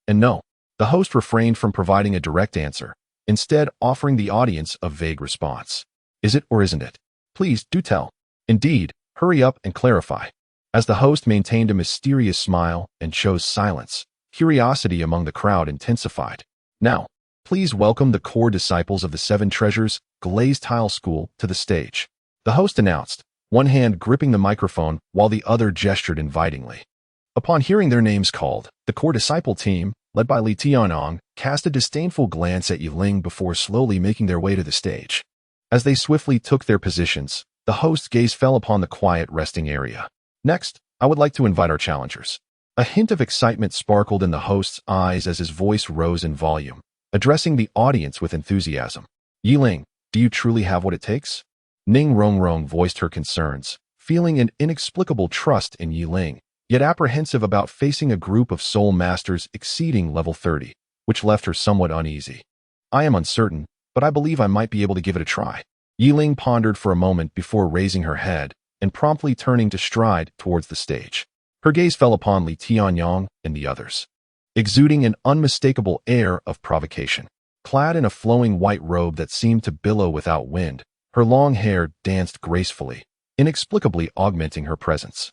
and no. The host refrained from providing a direct answer, instead offering the audience a vague response. Is it or isn't it? Please do tell. Indeed, hurry up and clarify. As the host maintained a mysterious smile and chose silence, curiosity among the crowd intensified. Now, please welcome the core disciples of the 7 Treasures Glazed Tile School to the stage. The host announced, one hand gripping the microphone while the other gestured invitingly. Upon hearing their names called, the core disciple team, led by Li Tianyong, cast a disdainful glance at Yi Ling before slowly making their way to the stage. As they swiftly took their positions, the host's gaze fell upon the quiet resting area. Next, I would like to invite our challengers. A hint of excitement sparkled in the host's eyes as his voice rose in volume, addressing the audience with enthusiasm. Yi Ling, do you truly have what it takes? Ning Rongrong voiced her concerns, feeling an inexplicable trust in Yi Ling, yet apprehensive about facing a group of soul masters exceeding level 30, which left her somewhat uneasy. I am uncertain, but I believe I might be able to give it a try. Yi Ling pondered for a moment before raising her head and promptly turning to stride towards the stage. Her gaze fell upon Li Tianyong and the others, exuding an unmistakable air of provocation. Clad in a flowing white robe that seemed to billow without wind, her long hair danced gracefully, inexplicably augmenting her presence.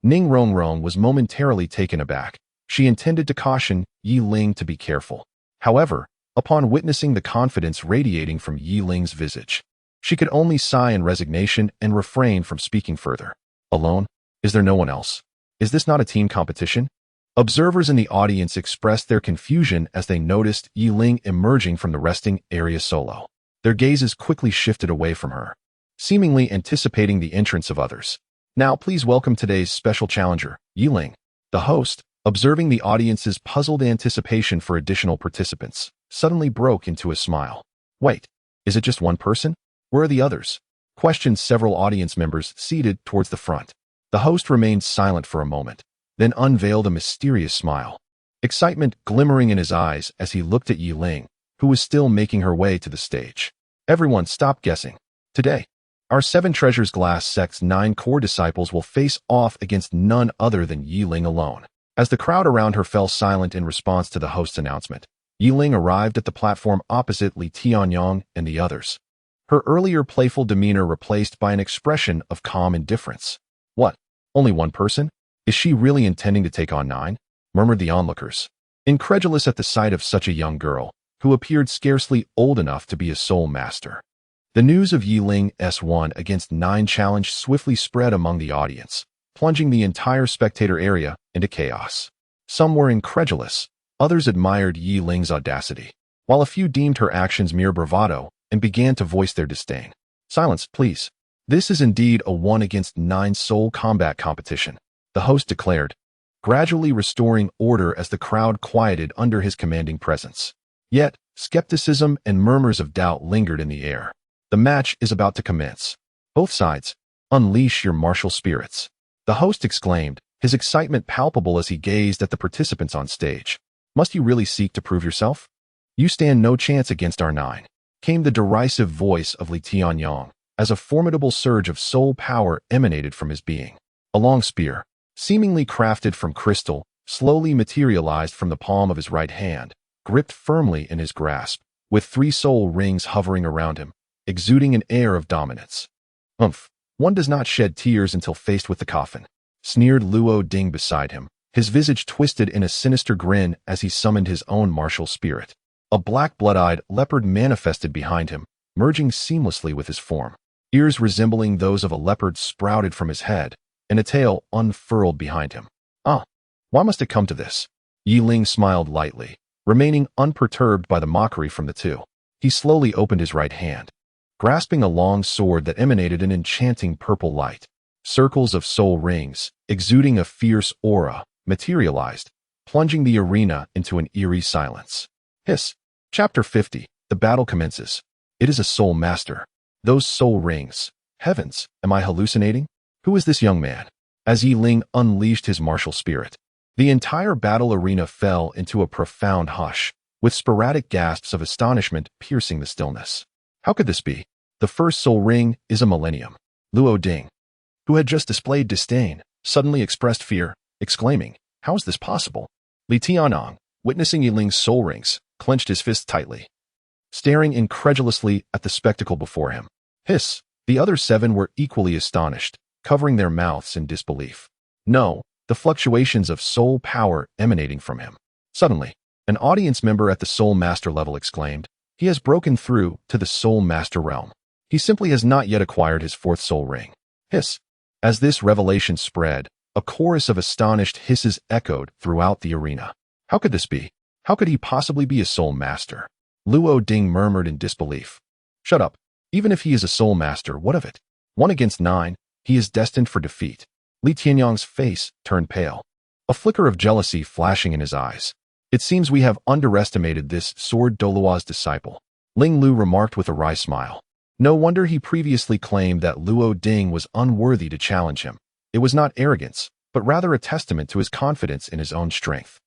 Ning Rongrong was momentarily taken aback. She intended to caution Yi Ling to be careful. However, upon witnessing the confidence radiating from Yi Ling's visage, she could only sigh in resignation and refrain from speaking further. Alone? Is there no one else? Is this not a team competition? Observers in the audience expressed their confusion as they noticed Yi Ling emerging from the resting area solo. Their gazes quickly shifted away from her, seemingly anticipating the entrance of others. Now please welcome today's special challenger, Yi Ling. The host, observing the audience's puzzled anticipation for additional participants, suddenly broke into a smile. Wait, is it just one person? Where are the others? Questioned several audience members seated towards the front. The host remained silent for a moment, then unveiled a mysterious smile, excitement glimmering in his eyes as he looked at Yi Ling, who was still making her way to the stage. Everyone stop guessing. Today, Our Seven Treasures Glass Sect's 9 core disciples will face off against none other than Yi Ling alone. As the crowd around her fell silent in response to the host's announcement, Yi Ling arrived at the platform opposite Li Tianyong and the others. Her earlier playful demeanor replaced by an expression of calm indifference. What? Only one person? Is she really intending to take on 9? Murmured the onlookers, incredulous at the sight of such a young girl, who appeared scarcely old enough to be a soul master. The news of Yi Ling's 1 against 9 challenge swiftly spread among the audience, plunging the entire spectator area into chaos. Some were incredulous, others admired Yi Ling's audacity, while a few deemed her actions mere bravado and began to voice their disdain. Silence, please. This is indeed a 1 against 9 soul combat competition, the host declared, gradually restoring order as the crowd quieted under his commanding presence. Yet, skepticism and murmurs of doubt lingered in the air. The match is about to commence. Both sides, unleash your martial spirits, the host exclaimed, his excitement palpable as he gazed at the participants on stage. Must you really seek to prove yourself? You stand no chance against our 9, came the derisive voice of Li Tianyong, as a formidable surge of soul power emanated from his being. A long spear, seemingly crafted from crystal, slowly materialized from the palm of his right hand, gripped firmly in his grasp, with 3 soul rings hovering around him, exuding an air of dominance. One does not shed tears until faced with the coffin, sneered Luo Ding beside him, his visage twisted in a sinister grin as he summoned his own martial spirit. A black blood-eyed leopard manifested behind him, merging seamlessly with his form. Ears resembling those of a leopard sprouted from his head, and a tail unfurled behind him. Why must it come to this? Yi Ling smiled lightly, remaining unperturbed by the mockery from the two. He slowly opened his right hand, grasping a long sword that emanated an enchanting purple light. Circles of soul rings, exuding a fierce aura, materialized, plunging the arena into an eerie silence. Hiss. Chapter 50. The battle commences. It is a soul master. Those soul rings. Heavens, am I hallucinating? Who is this young man? As Yi Ling unleashed his martial spirit, the entire battle arena fell into a profound hush, with sporadic gasps of astonishment piercing the stillness. How could this be? The first soul ring is a millennium. Luo Ding, who had just displayed disdain, suddenly expressed fear, exclaiming, how is this possible? Li Tianyong, witnessing Yi Ling's soul rings, clenched his fists tightly, staring incredulously at the spectacle before him. Hiss. The other 7 were equally astonished, covering their mouths in disbelief. No, the fluctuations of soul power emanating from him. Suddenly, an audience member at the soul master level exclaimed, he has broken through to the soul master realm. He simply has not yet acquired his 4th soul ring. Hiss. As this revelation spread, a chorus of astonished hisses echoed throughout the arena. How could this be? How could he possibly be a soul master? Luo Ding murmured in disbelief. Shut up. Even if he is a soul master, what of it? 1 against 9, he is destined for defeat. Li Tianyong's face turned pale, a flicker of jealousy flashing in his eyes. It seems we have underestimated this sword Douluo's disciple, Ling Lu remarked with a wry smile. No wonder he previously claimed that Luo Ding was unworthy to challenge him. It was not arrogance, but rather a testament to his confidence in his own strength.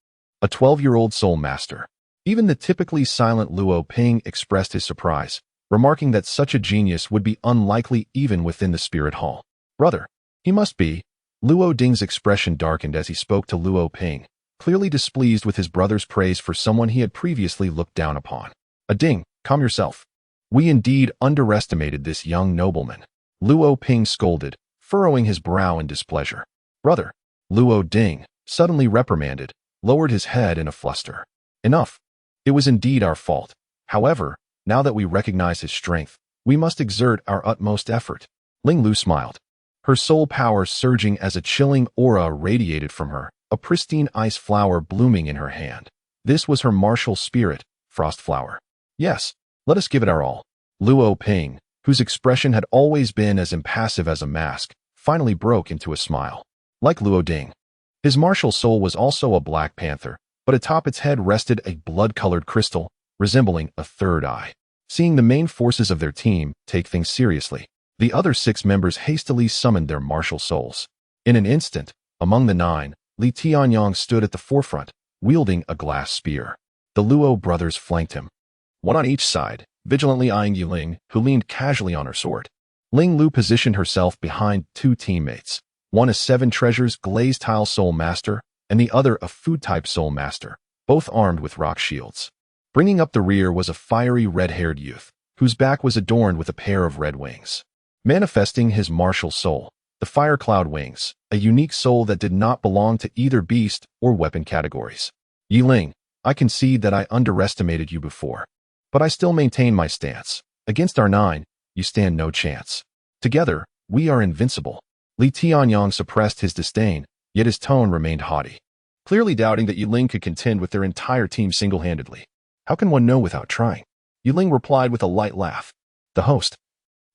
A 12-year-old soul master. Even the typically silent Luo Ping expressed his surprise, remarking that such a genius would be unlikely even within the spirit hall. Brother, he must be. Luo Ding's expression darkened as he spoke to Luo Ping, clearly displeased with his brother's praise for someone he had previously looked down upon. Ding, calm yourself. We indeed underestimated this young nobleman. Luo Ping scolded, furrowing his brow in displeasure. Brother, Luo Ding, suddenly reprimanded, lowered his head in a fluster. Enough. It was indeed our fault. However, now that we recognize his strength, we must exert our utmost effort. Ling Lu smiled, her soul power surging as a chilling aura radiated from her, a pristine ice flower blooming in her hand. This was her martial spirit, Frost Flower. Yes, let us give it our all. Luo Ping, whose expression had always been as impassive as a mask, finally broke into a smile. Like Luo Ding, his martial soul was also a black panther, but atop its head rested a blood-colored crystal, resembling a third eye. Seeing the main forces of their team take things seriously, the other 6 members hastily summoned their martial souls. In an instant, among the 9, Li Tianyong stood at the forefront, wielding a glass spear. The Luo brothers flanked him, one on each side, vigilantly eyeing Yi Ling, who leaned casually on her sword. Ling Lu positioned herself behind two teammates, one a Seven Treasures Glazed Tile Soul Master and the other a Food-type Soul Master, both armed with rock shields. Bringing up the rear was a fiery red-haired youth, whose back was adorned with a pair of red wings. Manifesting his martial soul, the Fire Cloud Wings, a unique soul that did not belong to either beast or weapon categories. Yi Ling, I concede that I underestimated you before, but I still maintain my stance. Against our 9, you stand no chance. Together, we are invincible. Li Tianyong suppressed his disdain, yet his tone remained haughty, clearly doubting that Yi Ling could contend with their entire team single-handedly. How can one know without trying? Yi Ling replied with a light laugh. The host,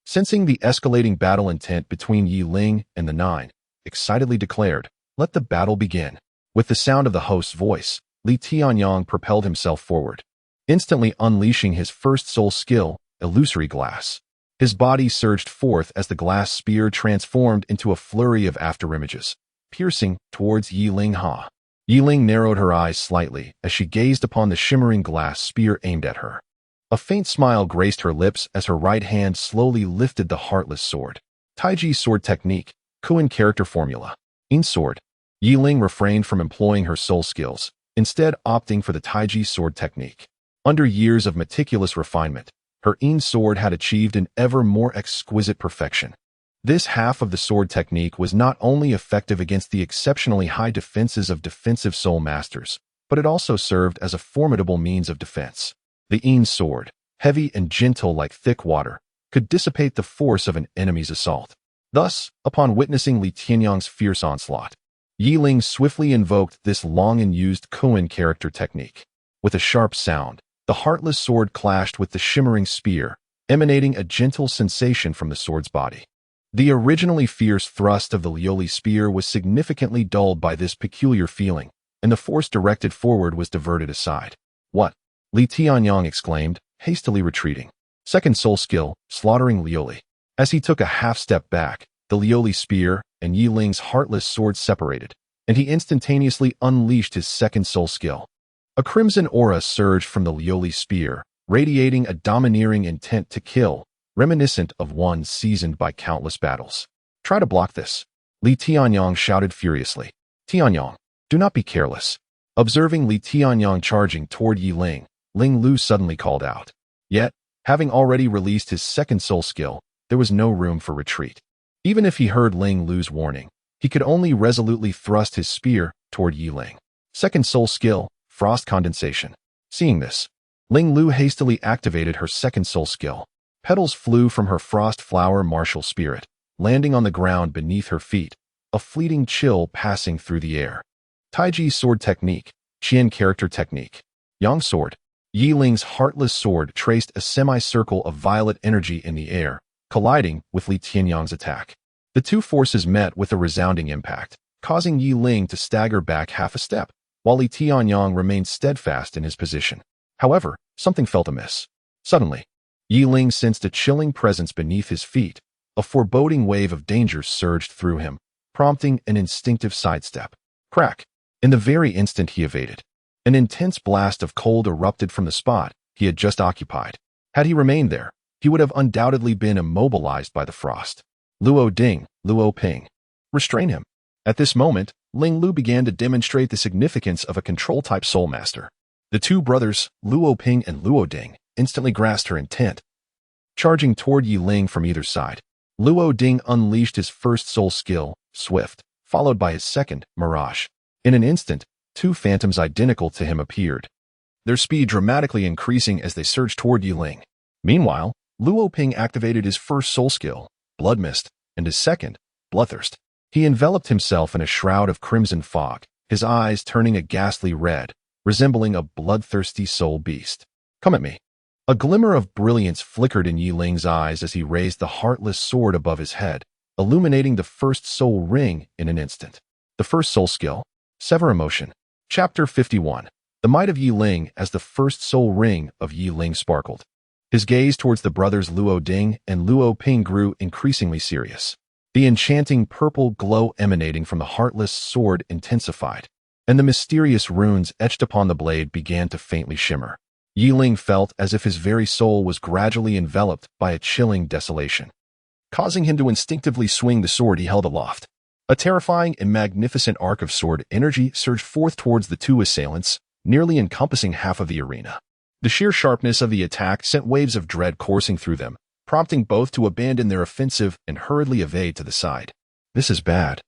sensing the escalating battle intent between Yi Ling and the 9, excitedly declared, "Let the battle begin." With the sound of the host's voice, Li Tianyong propelled himself forward, instantly unleashing his first soul skill, Illusory Glass. His body surged forth as the glass spear transformed into a flurry of afterimages, piercing towards Yi Ling Ha. Yi Ling narrowed her eyes slightly as she gazed upon the shimmering glass spear aimed at her. A faint smile graced her lips as her right hand slowly lifted the Heartless Sword. Taiji Sword Technique, Kuan Character Formula. In Sword. Yi Ling refrained from employing her soul skills, instead opting for the Taiji Sword Technique. Under years of meticulous refinement, her In Sword had achieved an ever more exquisite perfection. This half of the sword technique was not only effective against the exceptionally high defenses of defensive soul masters, but it also served as a formidable means of defense. The In Sword, heavy and gentle like thick water, could dissipate the force of an enemy's assault. Thus, upon witnessing Li Tianyong's fierce onslaught, Yi Ling swiftly invoked this long-and-used Kuan character technique. With a sharp sound, the Heartless Sword clashed with the shimmering spear, emanating a gentle sensation from the sword's body. The originally fierce thrust of the Lioli spear was significantly dulled by this peculiar feeling, and the force directed forward was diverted aside. What? Li Tianyong exclaimed, hastily retreating. Second soul skill, slaughtering Lioli. As he took a half-step back, the Lioli spear and Yi Ling's Heartless Sword separated, and he instantaneously unleashed his second soul skill. A crimson aura surged from the Lioli spear, radiating a domineering intent to kill, reminiscent of one seasoned by countless battles. Try to block this. Li Tianyong shouted furiously. Tianyong, do not be careless. Observing Li Tianyong charging toward Yi Ling, Ling Lu suddenly called out. Yet, having already released his second soul skill, there was no room for retreat. Even if he heard Ling Lu's warning, he could only resolutely thrust his spear toward Yi Ling. Second soul skill, Frost Condensation. Seeing this, Ling Lu hastily activated her second soul skill. Petals flew from her frost flower martial spirit, landing on the ground beneath her feet, a fleeting chill passing through the air. Taiji Sword Technique, Qian Character Technique. Yang Sword. Yi Ling's Heartless Sword traced a semicircle of violet energy in the air, colliding with Li Tianyong's attack. The two forces met with a resounding impact, causing Yi Ling to stagger back half a step, while Li Tianyong remained steadfast in his position. However, something felt amiss. Suddenly, Yi Ling sensed a chilling presence beneath his feet. A foreboding wave of danger surged through him, prompting an instinctive sidestep. Crack! In the very instant he evaded, an intense blast of cold erupted from the spot he had just occupied. Had he remained there, he would have undoubtedly been immobilized by the frost. Luo Ding, Luo Ping. Restrain him. At this moment, Ling Lu began to demonstrate the significance of a control-type soul master. The two brothers, Luo Ping and Luo Ding, instantly grasped her intent. Charging toward Yi Ling from either side, Luo Ding unleashed his first soul skill, Swift, followed by his second, Mirage. In an instant, two phantoms identical to him appeared, their speed dramatically increasing as they surged toward Yi Ling. Meanwhile, Luo Ping activated his first soul skill, Blood Mist, and his second, Bloodthirst. He enveloped himself in a shroud of crimson fog, his eyes turning a ghastly red, resembling a bloodthirsty soul beast. Come at me. A glimmer of brilliance flickered in Yi Ling's eyes as he raised the Heartless Sword above his head, illuminating the first soul ring in an instant. The first soul skill, Sever Emotion. Chapter 51. The might of Yi Ling as the first soul ring of Yi Ling sparkled. His gaze towards the brothers Luo Ding and Luo Ping grew increasingly serious. The enchanting purple glow emanating from the Heartless Sword intensified, and the mysterious runes etched upon the blade began to faintly shimmer. Yi Ling felt as if his very soul was gradually enveloped by a chilling desolation. causing him to instinctively swing the sword he held aloft. A terrifying and magnificent arc of sword energy surged forth towards the two assailants, nearly encompassing half of the arena. The sheer sharpness of the attack sent waves of dread coursing through them, prompting both to abandon their offensive and hurriedly evade to the side. This is bad.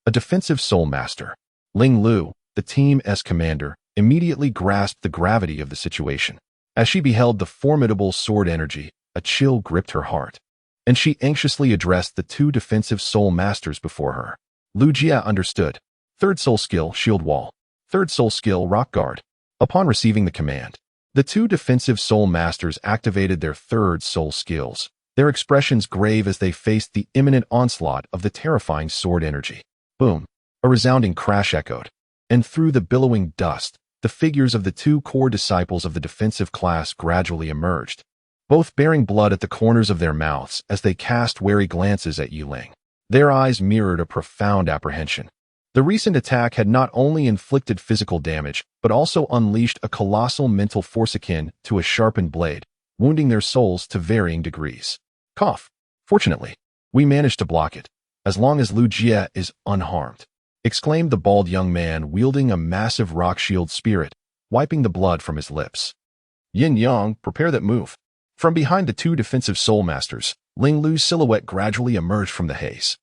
A defensive soul master, Ling Lu, the team's commander, immediately grasped the gravity of the situation. As she beheld the formidable sword energy, a chill gripped her heart, and she anxiously addressed the two defensive soul masters before her. Lu Jia understood. Third soul skill, shield wall. Third soul skill, rock guard. Upon receiving the command, the two defensive soul masters activated their third soul skills, their expressions grave as they faced the imminent onslaught of the terrifying sword energy. Boom! A resounding crash echoed, and through the billowing dust, the figures of the two core disciples of the defensive class gradually emerged, both bearing blood at the corners of their mouths as they cast wary glances at Yiling. Their eyes mirrored a profound apprehension. The recent attack had not only inflicted physical damage, but also unleashed a colossal mental force akin to a sharpened blade, wounding their souls to varying degrees. Cough. Fortunately, we managed to block it, as long as Lu Jia is unharmed, exclaimed the bald young man wielding a massive rock shield spirit, wiping the blood from his lips. Yin Yang, prepare that move. From behind the two defensive soul masters, Ling Lu's silhouette gradually emerged from the haze,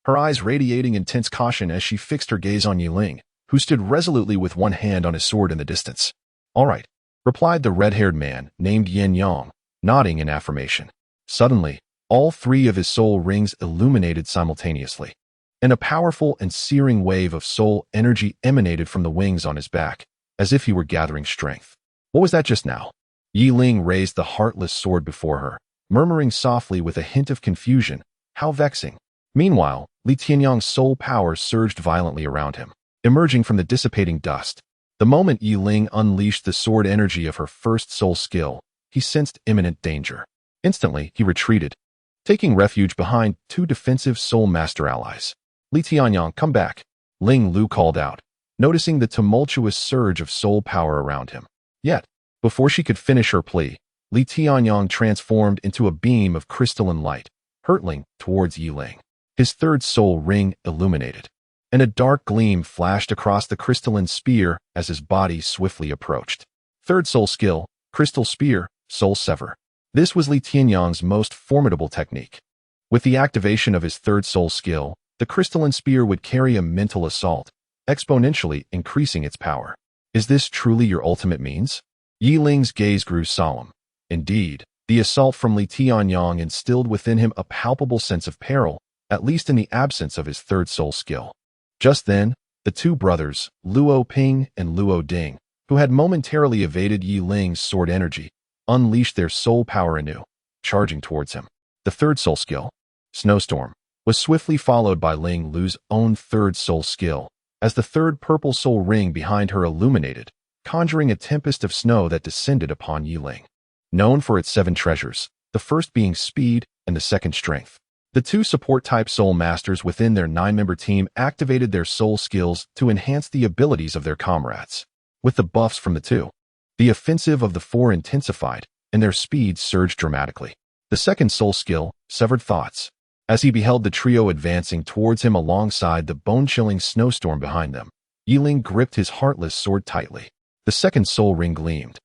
her eyes radiating intense caution as she fixed her gaze on Yiling, who stood resolutely with one hand on his sword in the distance. All right, replied the red-haired man, named Yin Yang, nodding in affirmation. Suddenly, all three of his soul rings illuminated simultaneously, and a powerful and searing wave of soul energy emanated from the wings on his back, as if he were gathering strength. What was that just now? Yiling raised the heartless sword before her, murmuring softly with a hint of confusion, how vexing. Meanwhile, Li Tianyang's soul power surged violently around him, emerging from the dissipating dust. The moment Yiling unleashed the sword energy of her first soul skill, he sensed imminent danger. Instantly, he retreated, taking refuge behind two defensive soul master allies. Li Tianyang, come back, Ling Lu called out, noticing the tumultuous surge of soul power around him. Yet, before she could finish her plea, Li Tianyang transformed into a beam of crystalline light, hurtling towards Yiling. His third soul ring illuminated, and a dark gleam flashed across the crystalline spear as his body swiftly approached. Third soul skill, crystal spear, soul sever. This was Li Tianyang's most formidable technique. With the activation of his third soul skill, the crystalline spear would carry a mental assault, exponentially increasing its power. Is this truly your ultimate means? Yiling's gaze grew solemn. Indeed, the assault from Li Tianyang instilled within him a palpable sense of peril, at least in the absence of his third soul skill. Just then, the two brothers, Luo Ping and Luo Ding, who had momentarily evaded Yiling's sword energy, unleashed their soul power anew, charging towards him. The third soul skill, Snowstorm, was swiftly followed by Ling Lu's own third soul skill, as the third purple soul ring behind her illuminated, conjuring a tempest of snow that descended upon Yiling. Known for its 7 treasures, the first being speed and the second strength, the two support-type soul masters within their 9-member team activated their soul skills to enhance the abilities of their comrades. With the buffs from the two, the offensive of the 4 intensified, and their speed surged dramatically. The second soul skill, Severed Thoughts. As he beheld the trio advancing towards him alongside the bone-chilling snowstorm behind them, Yiling gripped his heartless sword tightly. The second soul ring gleamed,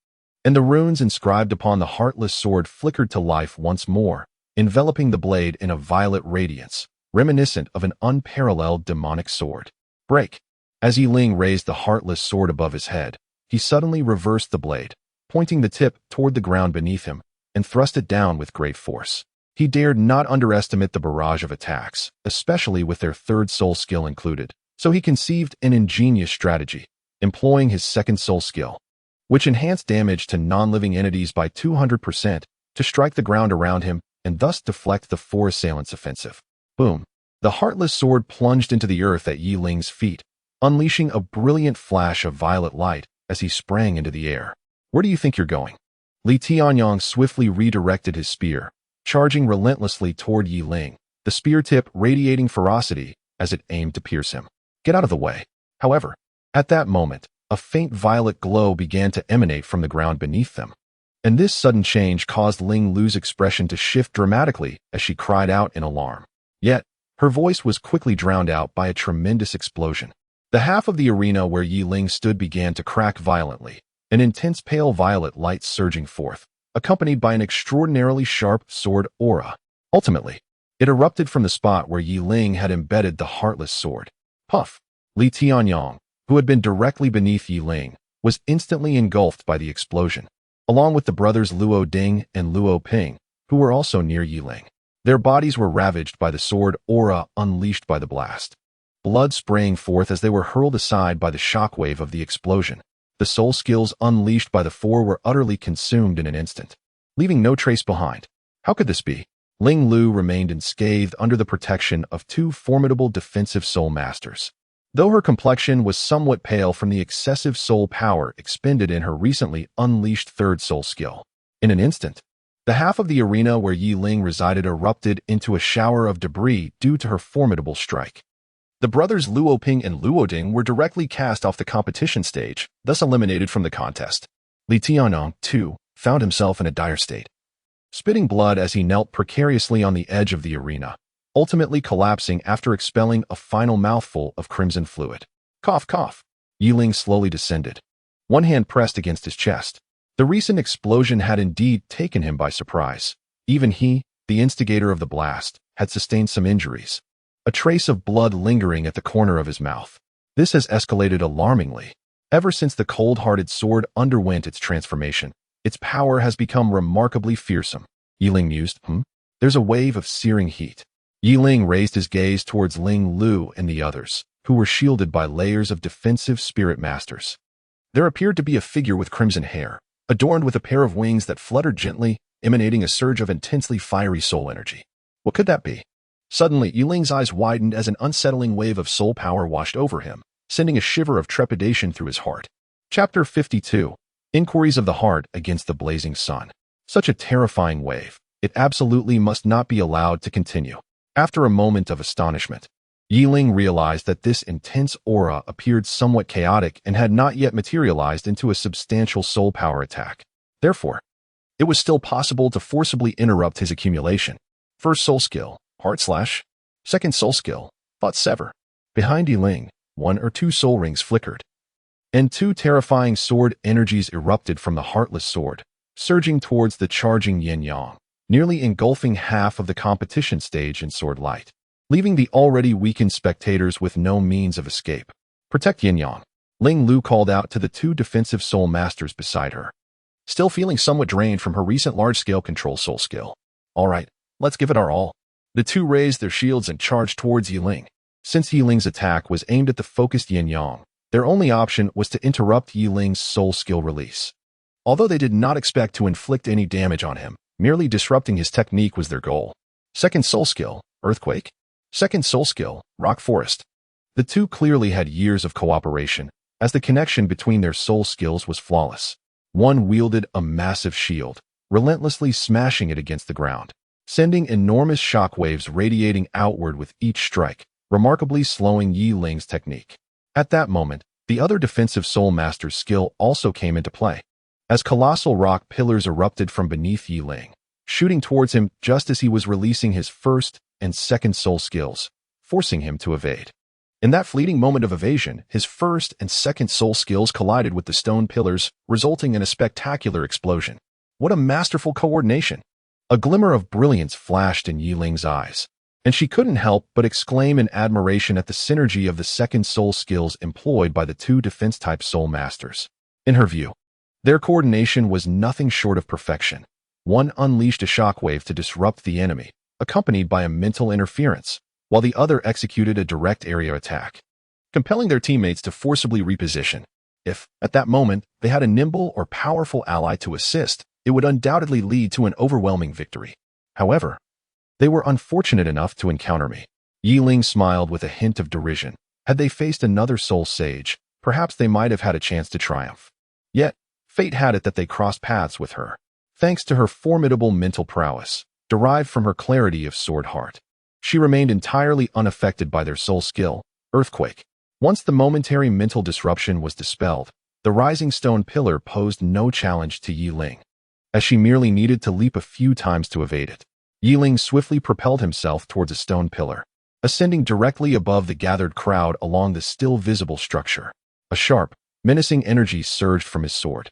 and the runes inscribed upon the heartless sword flickered to life once more, enveloping the blade in a violet radiance, reminiscent of an unparalleled demonic sword. Break! As Yiling raised the heartless sword above his head, he suddenly reversed the blade, pointing the tip toward the ground beneath him, and thrust it down with great force. He dared not underestimate the barrage of attacks, especially with their third soul skill included, so he conceived an ingenious strategy, employing his second soul skill, which enhanced damage to non-living entities by 200%, to strike the ground around him and thus deflect the 4 assailants' offensive. Boom! The heartless sword plunged into the earth at Yiling's feet, unleashing a brilliant flash of violet light as he sprang into the air. Where do you think you're going? Li Tianyang swiftly redirected his spear, charging relentlessly toward Yiling, the spear tip radiating ferocity as it aimed to pierce him. Get out of the way. However, at that moment, a faint violet glow began to emanate from the ground beneath them. And this sudden change caused Ling Lu's expression to shift dramatically as she cried out in alarm. Yet, her voice was quickly drowned out by a tremendous explosion. The half of the arena where Yi Ling stood began to crack violently, an intense pale violet light surging forth, accompanied by an extraordinarily sharp sword aura. Ultimately, it erupted from the spot where Yi Ling had embedded the heartless sword. Puff! Li Tianyong, who had been directly beneath Yi Ling, was instantly engulfed by the explosion, along with the brothers Luo Ding and Luo Ping, who were also near Yi Ling. Their bodies were ravaged by the sword aura unleashed by the blast, blood spraying forth as they were hurled aside by the shockwave of the explosion. The soul skills unleashed by the four were utterly consumed in an instant, leaving no trace behind. How could this be? Ling Lu remained unscathed under the protection of two formidable defensive soul masters. Though her complexion was somewhat pale from the excessive soul power expended in her recently unleashed third soul skill. In an instant, the half of the arena where Yi Ling resided erupted into a shower of debris due to her formidable strike. The brothers Luo Ping and Luo Ding were directly cast off the competition stage, thus eliminated from the contest. Li Tianyong, too, found himself in a dire state, spitting blood as he knelt precariously on the edge of the arena, ultimately collapsing after expelling a final mouthful of crimson fluid. Cough, cough. Yi Ling slowly descended, one hand pressed against his chest. The recent explosion had indeed taken him by surprise. Even he, the instigator of the blast, had sustained some injuries, a trace of blood lingering at the corner of his mouth. This has escalated alarmingly. Ever since the cold-hearted sword underwent its transformation, its power has become remarkably fearsome. Yi Ling mused, There's a wave of searing heat. Yi Ling raised his gaze towards Ling Lu and the others, who were shielded by layers of defensive spirit masters. There appeared to be a figure with crimson hair, adorned with a pair of wings that fluttered gently, emanating a surge of intensely fiery soul energy. What could that be? Suddenly, Yi Ling's eyes widened as an unsettling wave of soul power washed over him, sending a shiver of trepidation through his heart. Chapter 52. Inquiries of the Heart Against the Blazing Sun. Such a terrifying wave. It absolutely must not be allowed to continue. After a moment of astonishment, Yi Ling realized that this intense aura appeared somewhat chaotic and had not yet materialized into a substantial soul power attack. Therefore, it was still possible to forcibly interrupt his accumulation. First soul skill, Heart Slash. Second soul skill, Thought Sever. Behind Yi Ling, one or two soul rings flickered, and two terrifying sword energies erupted from the heartless sword, surging towards the charging yin-yang, nearly engulfing half of the competition stage in sword light, leaving the already weakened spectators with no means of escape. Protect yin-yang. Ling Lu called out to the two defensive soul masters beside her, still feeling somewhat drained from her recent large-scale control soul skill. All right, let's give it our all. The two raised their shields and charged towards Yi Ling. Since Yi Ling's attack was aimed at the focused yin-yang, their only option was to interrupt Yi Ling's soul skill release. Although they did not expect to inflict any damage on him, merely disrupting his technique was their goal. Second soul skill, Earthquake. Second soul skill, Rock Forest. The two clearly had years of cooperation, as the connection between their soul skills was flawless. One wielded a massive shield, relentlessly smashing it against the ground, sending enormous shockwaves radiating outward with each strike, remarkably slowing Yi Ling's technique. At that moment, the other defensive soul master's skill also came into play, as colossal rock pillars erupted from beneath Yi Ling, shooting towards him just as he was releasing his first and second soul skills, forcing him to evade. In that fleeting moment of evasion, his first and second soul skills collided with the stone pillars, resulting in a spectacular explosion. What a masterful coordination! A glimmer of brilliance flashed in Yi Ling's eyes, and she couldn't help but exclaim in admiration at the synergy of the second soul skills employed by the two defense-type soul masters. In her view, their coordination was nothing short of perfection. One unleashed a shockwave to disrupt the enemy, accompanied by a mental interference, while the other executed a direct area attack, compelling their teammates to forcibly reposition. If, at that moment, they had a nimble or powerful ally to assist, it would undoubtedly lead to an overwhelming victory. However, they were unfortunate enough to encounter me. Yi Ling smiled with a hint of derision. Had they faced another soul sage, perhaps they might have had a chance to triumph. Yet, fate had it that they crossed paths with her, thanks to her formidable mental prowess, derived from her clarity of sword heart. She remained entirely unaffected by their soul skill, Earthquake. Once the momentary mental disruption was dispelled, the rising stone pillar posed no challenge to Yi Ling. as she merely needed to leap a few times to evade it. Yiling swiftly propelled himself towards a stone pillar, ascending directly above the gathered crowd along the still visible structure. A sharp, menacing energy surged from his sword,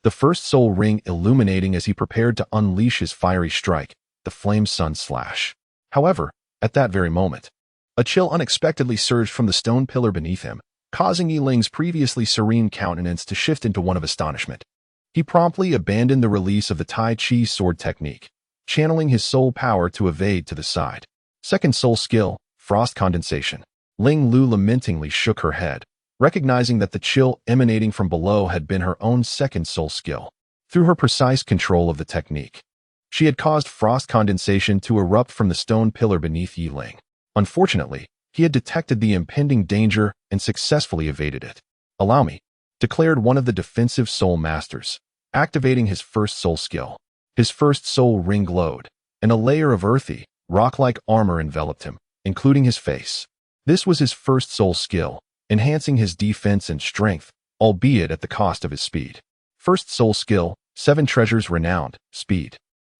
the first soul ring illuminating as he prepared to unleash his fiery strike, the flame sun slash. However, at that very moment, a chill unexpectedly surged from the stone pillar beneath him, causing Yiling's previously serene countenance to shift into one of astonishment. He promptly abandoned the release of the Tai Chi sword technique, channeling his soul power to evade to the side. Second soul skill, frost condensation. Ling Lu lamentingly shook her head, recognizing that the chill emanating from below had been her own second soul skill. Through her precise control of the technique, she had caused frost condensation to erupt from the stone pillar beneath Yiling. Unfortunately, he had detected the impending danger and successfully evaded it. "Allow me," declared one of the defensive soul masters, activating his first soul skill. His first soul ring glowed, and a layer of earthy, rock-like armor enveloped him, including his face. This was his first soul skill, enhancing his defense and strength, albeit at the cost of his speed. First soul skill, 7 treasures renowned, speed.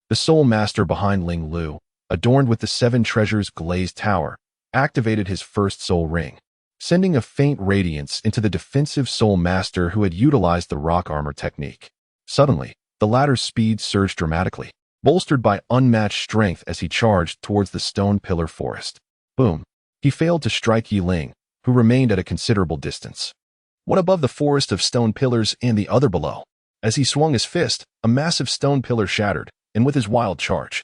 The soul master behind Ling Lu, adorned with the 7 treasures glazed tower, activated his first soul ring, sending a faint radiance into the defensive soul master who had utilized the rock armor technique. Suddenly, the latter's speed surged dramatically, bolstered by unmatched strength as he charged towards the stone pillar forest. Boom! He failed to strike Yiling, who remained at a considerable distance, one above the forest of stone pillars and the other below. As he swung his fist, a massive stone pillar shattered, and with his wild charge,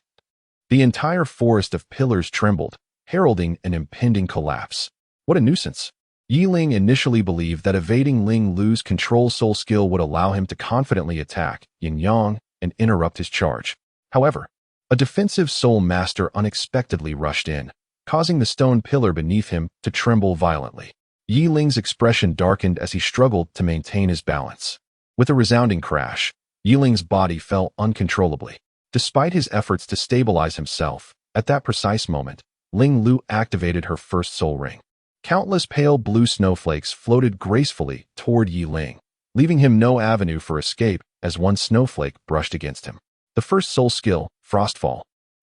the entire forest of pillars trembled, heralding an impending collapse. What a nuisance! Yiling initially believed that evading Ling Lu's control soul skill would allow him to confidently attack Yin Yang and interrupt his charge. However, a defensive soul master unexpectedly rushed in, causing the stone pillar beneath him to tremble violently. Yiling's expression darkened as he struggled to maintain his balance. With a resounding crash, Yiling's body fell uncontrollably. Despite his efforts to stabilize himself, at that precise moment, Ling Lu activated her first soul ring. Countless pale blue snowflakes floated gracefully toward Yiling, leaving him no avenue for escape as one snowflake brushed against him. The first soul skill, Frostfall.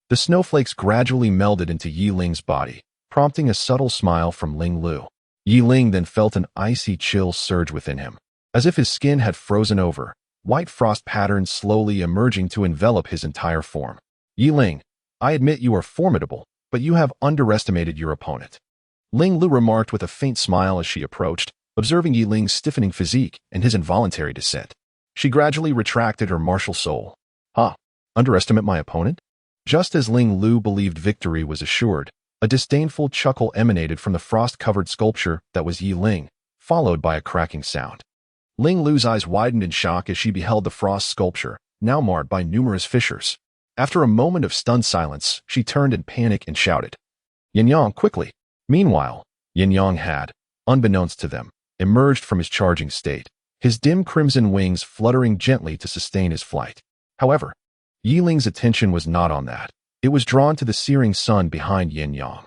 The snowflakes gradually melded into Yiling's body, prompting a subtle smile from Ling Lu. Yiling then felt an icy chill surge within him. As if his skin had frozen over, white frost patterns slowly emerging to envelop his entire form. "Yiling, I admit you are formidable, but you have underestimated your opponent," Ling Lu remarked with a faint smile as she approached, observing Yiling's stiffening physique and his involuntary descent. She gradually retracted her martial soul. "Huh, underestimate my opponent?" Just as Ling Lu believed victory was assured, a disdainful chuckle emanated from the frost-covered sculpture that was Yiling, followed by a cracking sound. Ling Lu's eyes widened in shock as she beheld the frost sculpture, now marred by numerous fissures. After a moment of stunned silence, she turned in panic and shouted, "Yin Yang, quickly!" Meanwhile, Yin Yang had, unbeknownst to them, emerged from his charging state, his dim crimson wings fluttering gently to sustain his flight. However, Yiling's attention was not on that. It was drawn to the searing sun behind Yin Yang.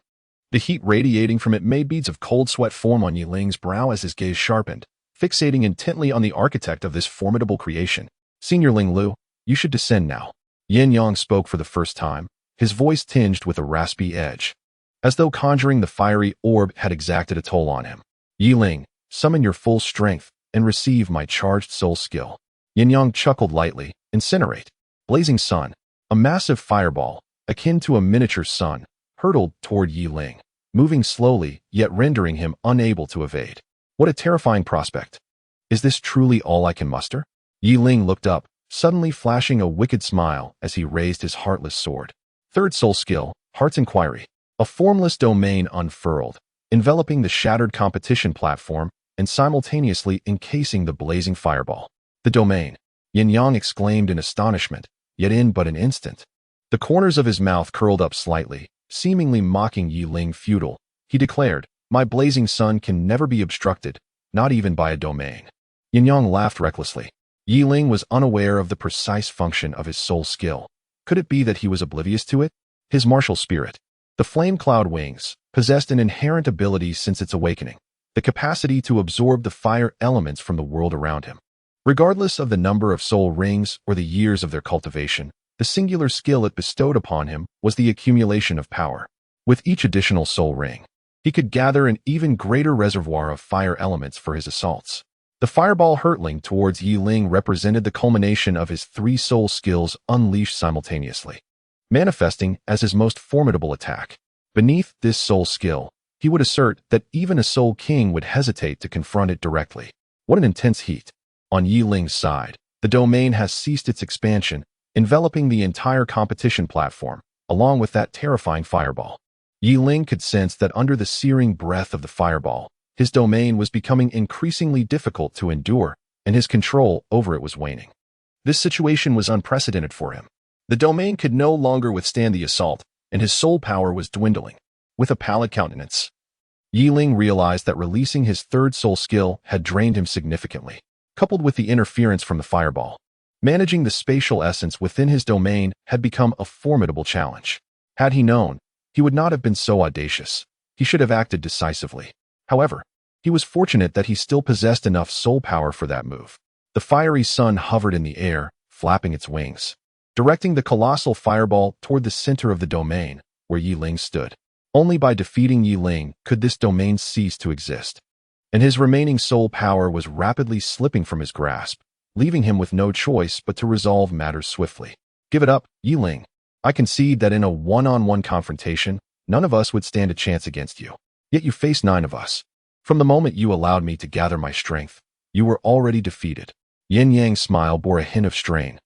The heat radiating from it made beads of cold sweat form on Yiling's brow as his gaze sharpened, fixating intently on the architect of this formidable creation. "Senior Ling Lu, you should descend now." Yin Yang spoke for the first time, his voice tinged with a raspy edge, as though conjuring the fiery orb had exacted a toll on him. "Yiling, summon your full strength and receive my charged soul skill." Yin Yang chuckled lightly. "Incinerate." Blazing sun, a massive fireball, akin to a miniature sun, hurtled toward Yiling, moving slowly yet rendering him unable to evade. What a terrifying prospect. Is this truly all I can muster? Yiling looked up, suddenly flashing a wicked smile as he raised his heartless sword. Third soul skill, Heart's Inquiry. A formless domain unfurled, enveloping the shattered competition platform and simultaneously encasing the blazing fireball. "The domain," Yin Yang exclaimed in astonishment, yet in but an instant. The corners of his mouth curled up slightly, seemingly mocking Yiling futile. He declared, "My blazing sun can never be obstructed, not even by a domain." Yin Yang laughed recklessly. Yiling was unaware of the precise function of his soul skill. Could it be that he was oblivious to it? His martial spirit, the flame cloud wings, possessed an inherent ability since its awakening, the capacity to absorb the fire elements from the world around him. Regardless of the number of soul rings or the years of their cultivation, the singular skill it bestowed upon him was the accumulation of power. With each additional soul ring, he could gather an even greater reservoir of fire elements for his assaults. The fireball hurtling towards Yi Ling represented the culmination of his 3 soul skills unleashed simultaneously, manifesting as his most formidable attack. Beneath this soul skill, he would assert that even a soul king would hesitate to confront it directly. What an intense heat! On Yi Ling's side, the domain has ceased its expansion, enveloping the entire competition platform, along with that terrifying fireball. Yi Ling could sense that under the searing breath of the fireball, his domain was becoming increasingly difficult to endure, and his control over it was waning. This situation was unprecedented for him. The domain could no longer withstand the assault, and his soul power was dwindling. With a pallid countenance, Yi Ling realized that releasing his 3rd soul skill had drained him significantly. Coupled with the interference from the fireball, managing the spatial essence within his domain had become a formidable challenge. Had he known, he would not have been so audacious. He should have acted decisively. However, he was fortunate that he still possessed enough soul power for that move. The fiery sun hovered in the air, flapping its wings, directing the colossal fireball toward the center of the domain, where Yi Ling stood. Only by defeating Yi Ling could this domain cease to exist, and his remaining soul power was rapidly slipping from his grasp, leaving him with no choice but to resolve matters swiftly. Give it up, Yi Ling. I concede that in a one-on-one confrontation, none of us would stand a chance against you. Yet you faced 9 of us. From the moment you allowed me to gather my strength, you were already defeated. Yin Yang's smile bore a hint of strain,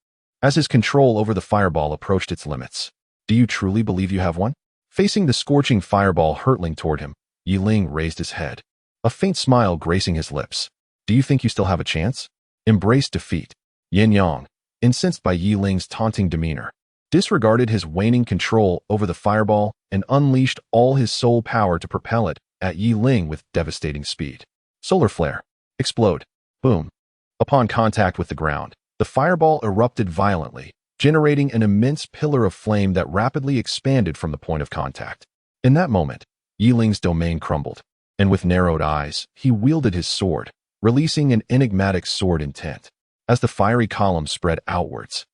as his control over the fireball approached its limits. Do you truly believe you have won? Facing the scorching fireball hurtling toward him, Yi Ling raised his head, a faint smile gracing his lips. Do you think you still have a chance? Embrace defeat. Yin Yang, incensed by Yi Ling's taunting demeanor, disregarded his waning control over the fireball and unleashed all his soul power to propel it at Yi Ling with devastating speed. Solar flare. Explode. Boom. Upon contact with the ground, the fireball erupted violently, generating an immense pillar of flame that rapidly expanded from the point of contact. In that moment, Yi Ling's domain crumbled, and with narrowed eyes, he wielded his sword, releasing an enigmatic sword intent. As the fiery column spread outwards,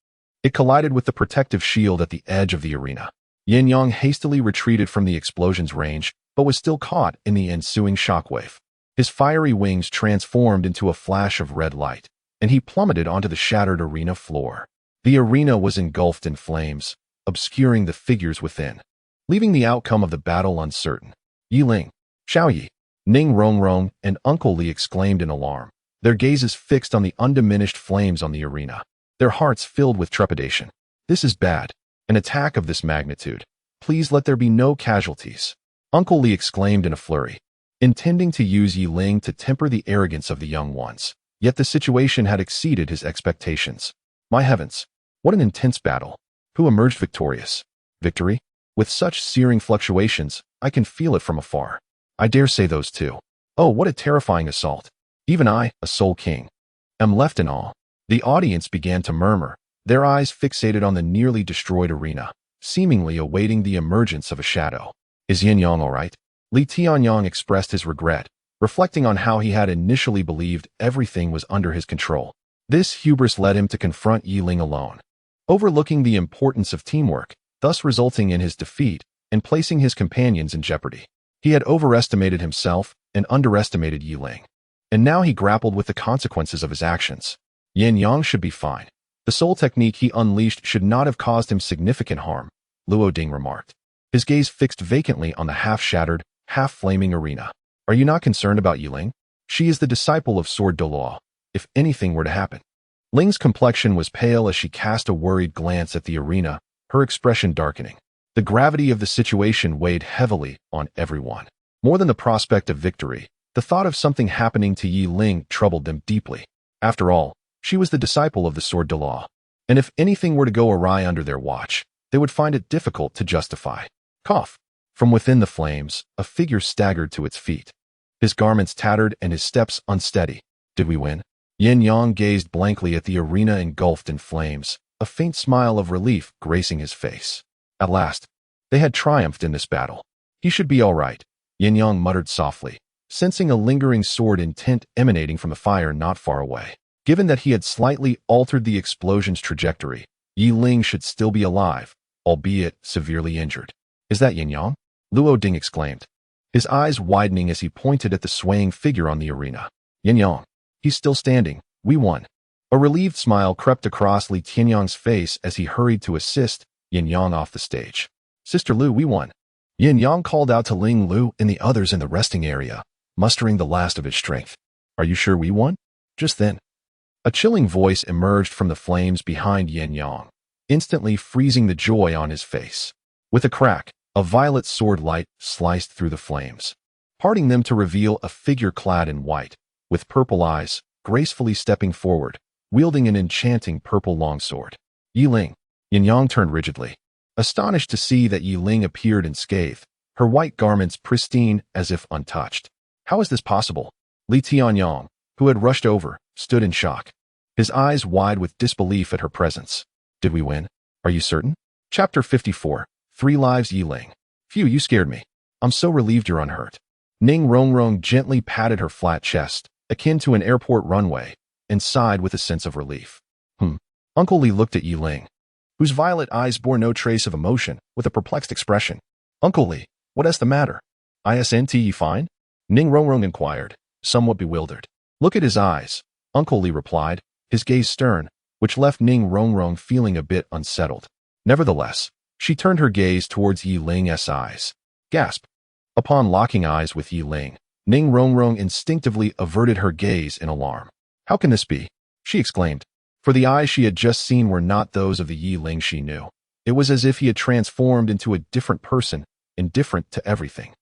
it collided with the protective shield at the edge of the arena. Yin Yang hastily retreated from the explosion's range, but was still caught in the ensuing shockwave. His fiery wings transformed into a flash of red light, and he plummeted onto the shattered arena floor. The arena was engulfed in flames, obscuring the figures within, leaving the outcome of the battle uncertain. Yi Ling, Xiaoyi, Ning Rongrong, and Uncle Li exclaimed in alarm, their gazes fixed on the undiminished flames on the arena, their hearts filled with trepidation. This is bad. An attack of this magnitude. Please let there be no casualties. Uncle Li exclaimed in a flurry, intending to use Yi Ling to temper the arrogance of the young ones. Yet the situation had exceeded his expectations. My heavens, what an intense battle. Who emerged victorious? Victory? With such searing fluctuations, I can feel it from afar. I dare say those 2. Oh, what a terrifying assault. Even I, a soul king, am left in awe. The audience began to murmur, their eyes fixated on the nearly destroyed arena, seemingly awaiting the emergence of a shadow. Is Yin Yang all right? Li Tianyang expressed his regret, reflecting on how he had initially believed everything was under his control. This hubris led him to confront Yi Ling alone, overlooking the importance of teamwork, thus resulting in his defeat and placing his companions in jeopardy. He had overestimated himself and underestimated Yi Ling, and now he grappled with the consequences of his actions. Yin Yang should be fine. The soul technique he unleashed should not have caused him significant harm, Luo Ding remarked, his gaze fixed vacantly on the half-shattered, half-flaming arena. Are you not concerned about Yi Ling? She is the disciple of Sword Douluo. If anything were to happen. Ling's complexion was pale as she cast a worried glance at the arena, her expression darkening. The gravity of the situation weighed heavily on everyone. More than the prospect of victory, the thought of something happening to Yi Ling troubled them deeply. After all, she was the disciple of the Sword Douluo, and if anything were to go awry under their watch, they would find it difficult to justify. Cough. From within the flames, a figure staggered to its feet, his garments tattered and his steps unsteady. Did we win? Yin Yang gazed blankly at the arena engulfed in flames, a faint smile of relief gracing his face. At last, they had triumphed in this battle. He should be all right, Yin Yang muttered softly, sensing a lingering sword intent emanating from the fire not far away. Given that he had slightly altered the explosion's trajectory, Yi Ling should still be alive, albeit severely injured. Is that Yin Yang? Luo Ding exclaimed, his eyes widening as he pointed at the swaying figure on the arena. Yin Yang. He's still standing. We won. A relieved smile crept across Li Tianyang's face as he hurried to assist Yin Yang off the stage. Sister Lu, we won. Yin Yang called out to Ling Lu and the others in the resting area, mustering the last of his strength. Are you sure we won? Just then, a chilling voice emerged from the flames behind Yin Yang, instantly freezing the joy on his face. With a crack, a violet sword light sliced through the flames, parting them to reveal a figure clad in white, with purple eyes, gracefully stepping forward, wielding an enchanting purple longsword. Yi Ling. Yin Yang turned rigidly, astonished to see that Yi Ling appeared unscathed, her white garments pristine as if untouched. How is this possible? Li Tianyang, who had rushed over, stood in shock, his eyes wide with disbelief at her presence. Did we win? Are you certain? Chapter 54. 3 Lives. Yi Ling. Phew, you scared me. I'm so relieved you're unhurt. Ning Rongrong gently patted her flat chest, akin to an airport runway, and sighed with a sense of relief. Uncle Li looked at Yi Ling, whose violet eyes bore no trace of emotion, with a perplexed expression. Uncle Li, what is the matter? Isn't you fine? Ning Rongrong inquired, somewhat bewildered. Look at his eyes, Uncle Li replied, his gaze stern, which left Ning Rongrong feeling a bit unsettled. Nevertheless, she turned her gaze towards Yi Ling's eyes. Gasp. Upon locking eyes with Yi Ling, Ning Rongrong instinctively averted her gaze in alarm. How can this be? She exclaimed, for the eyes she had just seen were not those of the Yi Ling she knew. It was as if he had transformed into a different person, indifferent to everything.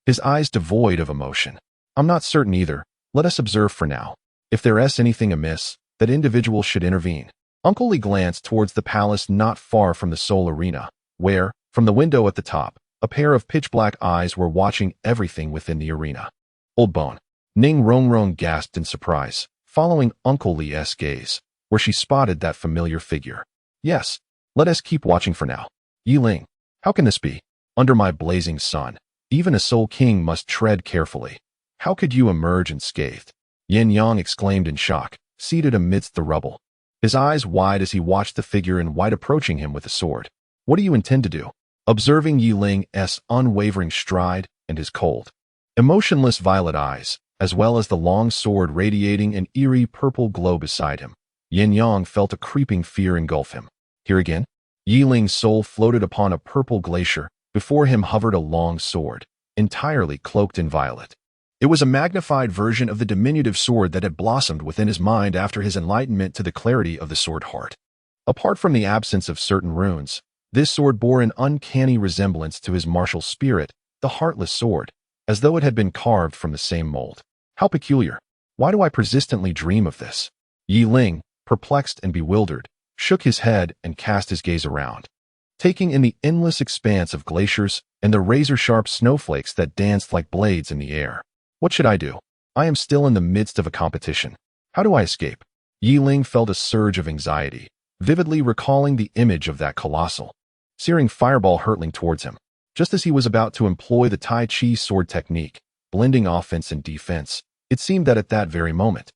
His eyes devoid of emotion. I'm not certain either. Let us observe for now. If there is anything amiss, that individual should intervene. Uncle Li glanced towards the palace not far from the Seoul Arena, where, from the window at the top, a pair of pitch-black eyes were watching everything within the arena. Old Bone. Ning Rongrong gasped in surprise, following Uncle Li's gaze, where she spotted that familiar figure. Yes, let us keep watching for now. Yi Ling. How can this be? Under my blazing sun, even a Seoul king must tread carefully. How could you emerge unscathed? Yin Yang exclaimed in shock, seated amidst the rubble, his eyes wide as he watched the figure in white approaching him with a sword. What do you intend to do? Observing Yi Ling's unwavering stride and his cold, emotionless violet eyes, as well as the long sword radiating an eerie purple glow beside him, Yin Yang felt a creeping fear engulf him. Here again, Yi Ling's soul floated upon a purple glacier. Before him hovered a long sword, entirely cloaked in violet. It was a magnified version of the diminutive sword that had blossomed within his mind after his enlightenment to the clarity of the sword heart. Apart from the absence of certain runes, this sword bore an uncanny resemblance to his martial spirit, the heartless sword, as though it had been carved from the same mold. How peculiar. Why do I persistently dream of this? Yi Ling, perplexed and bewildered, shook his head and cast his gaze around, taking in the endless expanse of glaciers and the razor-sharp snowflakes that danced like blades in the air. What should I do? I am still in the midst of a competition. How do I escape? Yi Ling felt a surge of anxiety, vividly recalling the image of that colossal, searing fireball hurtling towards him. Just as he was about to employ the Tai Chi sword technique, blending offense and defense, it seemed that at that very moment,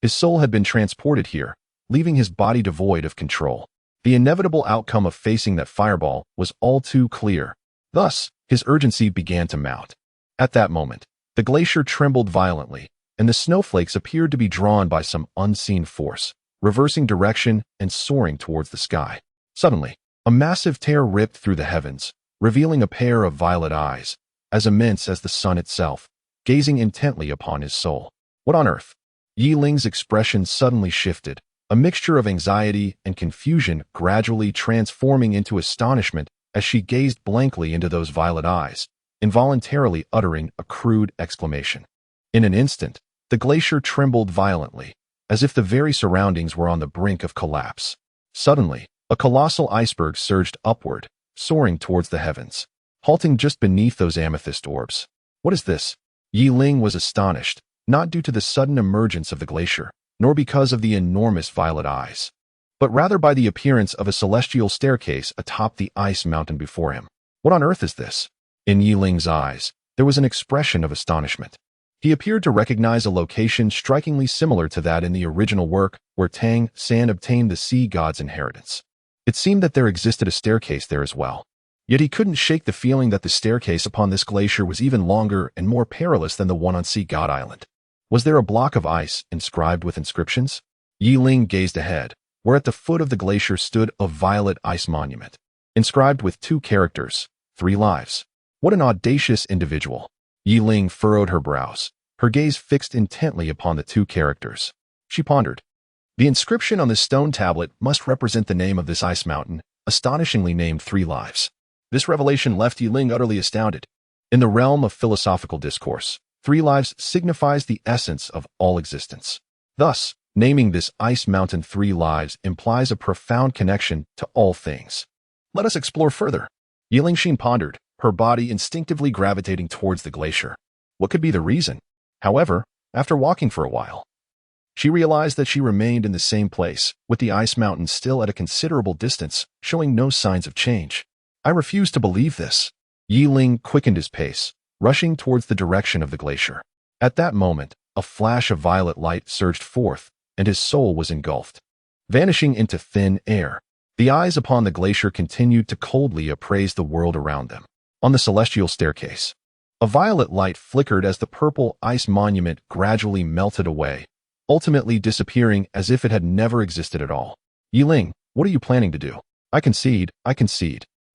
his soul had been transported here, leaving his body devoid of control. The inevitable outcome of facing that fireball was all too clear. Thus, his urgency began to mount. At that moment, the glacier trembled violently, and the snowflakes appeared to be drawn by some unseen force, reversing direction and soaring towards the sky. Suddenly, a massive tear ripped through the heavens, revealing a pair of violet eyes, as immense as the sun itself, gazing intently upon his soul. What on earth? Yi Ling's expression suddenly shifted, a mixture of anxiety and confusion gradually transforming into astonishment as she gazed blankly into those violet eyes, involuntarily uttering a crude exclamation. In an instant, the glacier trembled violently, as if the very surroundings were on the brink of collapse. Suddenly, a colossal iceberg surged upward, soaring towards the heavens, halting just beneath those amethyst orbs. What is this? Yi Ling was astonished, not due to the sudden emergence of the glacier, nor because of the enormous violet eyes, but rather by the appearance of a celestial staircase atop the ice mountain before him. What on earth is this? In Yi Ling's eyes, there was an expression of astonishment. He appeared to recognize a location strikingly similar to that in the original work where Tang San obtained the sea god's inheritance. It seemed that there existed a staircase there as well. Yet he couldn't shake the feeling that the staircase upon this glacier was even longer and more perilous than the one on Sea God Island. Was there a block of ice inscribed with inscriptions? Yi Ling gazed ahead, where at the foot of the glacier stood a violet ice monument, inscribed with 2 characters, 3 lives. What an audacious individual. Yi Ling furrowed her brows, her gaze fixed intently upon the 2 characters. She pondered. The inscription on this stone tablet must represent the name of this ice mountain, astonishingly named 3 lives. This revelation left Yi Ling utterly astounded. In the realm of philosophical discourse, 3 lives signifies the essence of all existence. Thus, naming this ice mountain 3 lives implies a profound connection to all things. Let us explore further. Yi Ling pondered, her body instinctively gravitating towards the glacier. What could be the reason? However, after walking for a while, she realized that she remained in the same place, with the ice mountain still at a considerable distance, showing no signs of change. I refuse to believe this. Yi Ling quickened his pace, rushing towards the direction of the glacier. At that moment, a flash of violet light surged forth, and his soul was engulfed. Vanishing into thin air, the eyes upon the glacier continued to coldly appraise the world around them. On the celestial staircase, a violet light flickered as the purple ice monument gradually melted away, ultimately disappearing as if it had never existed at all. Yi Ling, what are you planning to do? I concede.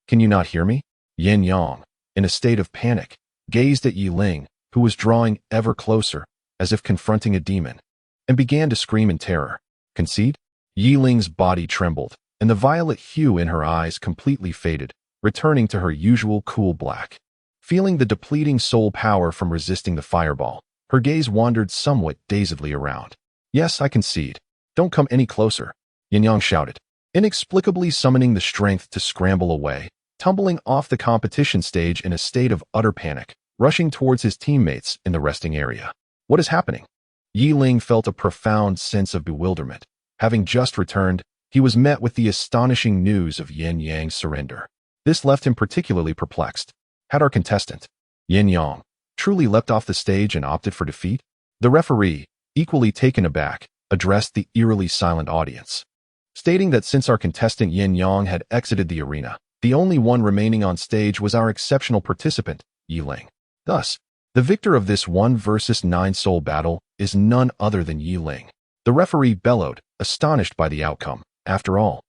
Can you not hear me? Yin Yang, in a state of panic, gazed at Yi Ling, who was drawing ever closer, as if confronting a demon, and began to scream in terror. Concede? Yi Ling's body trembled, and the violet hue in her eyes completely faded, returning to her usual cool black. Feeling the depleting soul power from resisting the fireball, her gaze wandered somewhat dazedly around. Yes, I concede. Don't come any closer, Yin Yang shouted, inexplicably summoning the strength to scramble away, tumbling off the competition stage in a state of utter panic, rushing towards his teammates in the resting area. What is happening? Yi Ling felt a profound sense of bewilderment. Having just returned, he was met with the astonishing news of Yin Yang's surrender. This left him particularly perplexed. Had our contestant, Yin Yang, truly leapt off the stage and opted for defeat? The referee, equally taken aback, addressed the eerily silent audience, stating that since our contestant Yin Yang had exited the arena, the only one remaining on stage was our exceptional participant, Yi Ling. Thus, the victor of this 1 versus 9 soul battle is none other than Yi Ling. The referee bellowed, astonished by the outcome. After all,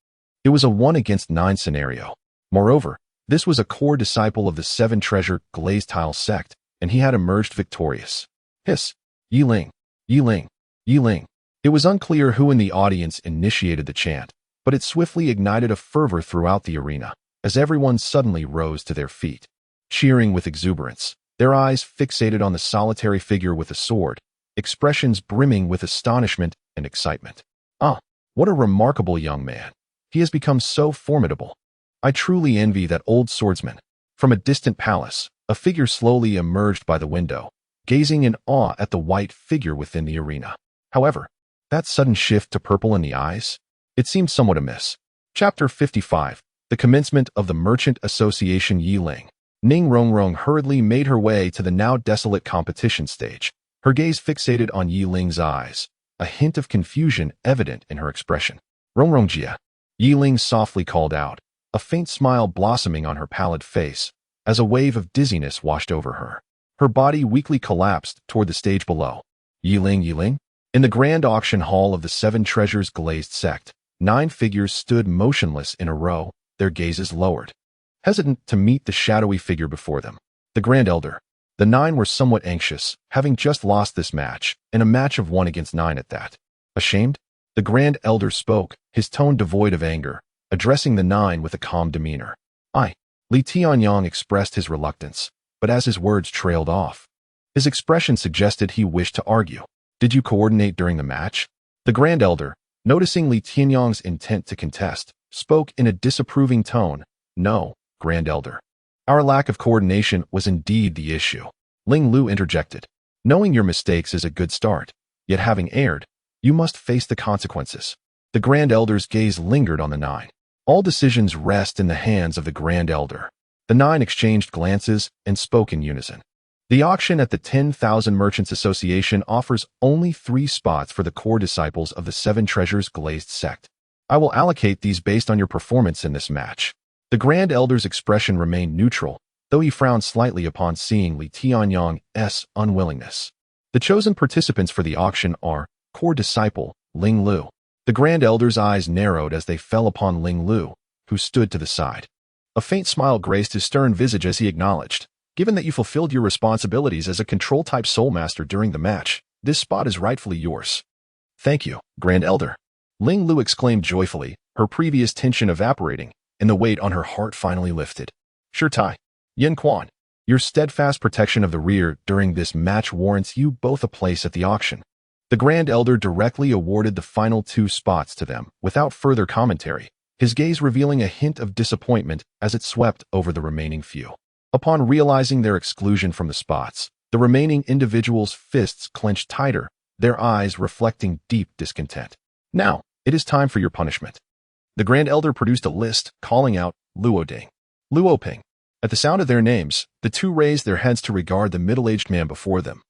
it was a 1 against 9 scenario. Moreover, this was a core disciple of the 7 Treasure Glazed Tile sect, and he had emerged victorious. Hiss! Yi Ling! Yi Ling! Yi Ling! It was unclear who in the audience initiated the chant, but it swiftly ignited a fervor throughout the arena, as everyone suddenly rose to their feet, cheering with exuberance, their eyes fixated on the solitary figure with a sword, expressions brimming with astonishment and excitement. Ah, what a remarkable young man. He has become so formidable. I truly envy that old swordsman. From a distant palace, a figure slowly emerged by the window, gazing in awe at the white figure within the arena. However, that sudden shift to purple in the eyes, it seemed somewhat amiss. Chapter 55. The commencement of the Merchant Association. Yi Ling, Ning Rongrong hurriedly made her way to the now desolate competition stage, her gaze fixated on Yi Ling's eyes, a hint of confusion evident in her expression. Rongrong-jia, Yi Ling softly called out, a faint smile blossoming on her pallid face, as a wave of dizziness washed over her. Her body weakly collapsed toward the stage below. Yi Ling. In the grand auction hall of the 7 Treasures Glazed sect, 9 figures stood motionless in a row, their gazes lowered, hesitant to meet the shadowy figure before them. The Grand Elder. The 9 were somewhat anxious, having just lost this match, and a match of 1 against 9 at that. Ashamed? The Grand Elder spoke, his tone devoid of anger, addressing the 9 with a calm demeanor. Li Tianyang expressed his reluctance, but as his words trailed off, his expression suggested he wished to argue. Did you coordinate during the match? The Grand Elder, noticing Li Tianyang's intent to contest, spoke in a disapproving tone. No, Grand Elder. Our lack of coordination was indeed the issue. Ling Lu interjected. Knowing your mistakes is a good start, yet having erred, you must face the consequences. The Grand Elder's gaze lingered on the 9. All decisions rest in the hands of the Grand Elder. The 9 exchanged glances and spoke in unison. The auction at the 10,000 Merchants Association offers only 3 spots for the core disciples of the Seven Treasures Glazed sect. I will allocate these based on your performance in this match. The Grand Elder's expression remained neutral, though he frowned slightly upon seeing Li Tianyang's unwillingness. The chosen participants for the auction are core disciple Ling Lu. The Grand Elder's eyes narrowed as they fell upon Ling Lu, who stood to the side. A faint smile graced his stern visage as he acknowledged, "Given that you fulfilled your responsibilities as a control-type Soul Master during the match, this spot is rightfully yours." "Thank you, Grand Elder." Ling Lu exclaimed joyfully, her previous tension evaporating, and the weight on her heart finally lifted. "Sure, Tai. Yin Quan, your steadfast protection of the rear during this match warrants you both a place at the auction." The Grand Elder directly awarded the final 2 spots to them, without further commentary, his gaze revealing a hint of disappointment as it swept over the remaining few. Upon realizing their exclusion from the spots, the remaining individuals' fists clenched tighter, their eyes reflecting deep discontent. "Now, it is time for your punishment." The Grand Elder produced a list, calling out Luoding, Luoping. At the sound of their names, the 2 raised their heads to regard the middle-aged man before them,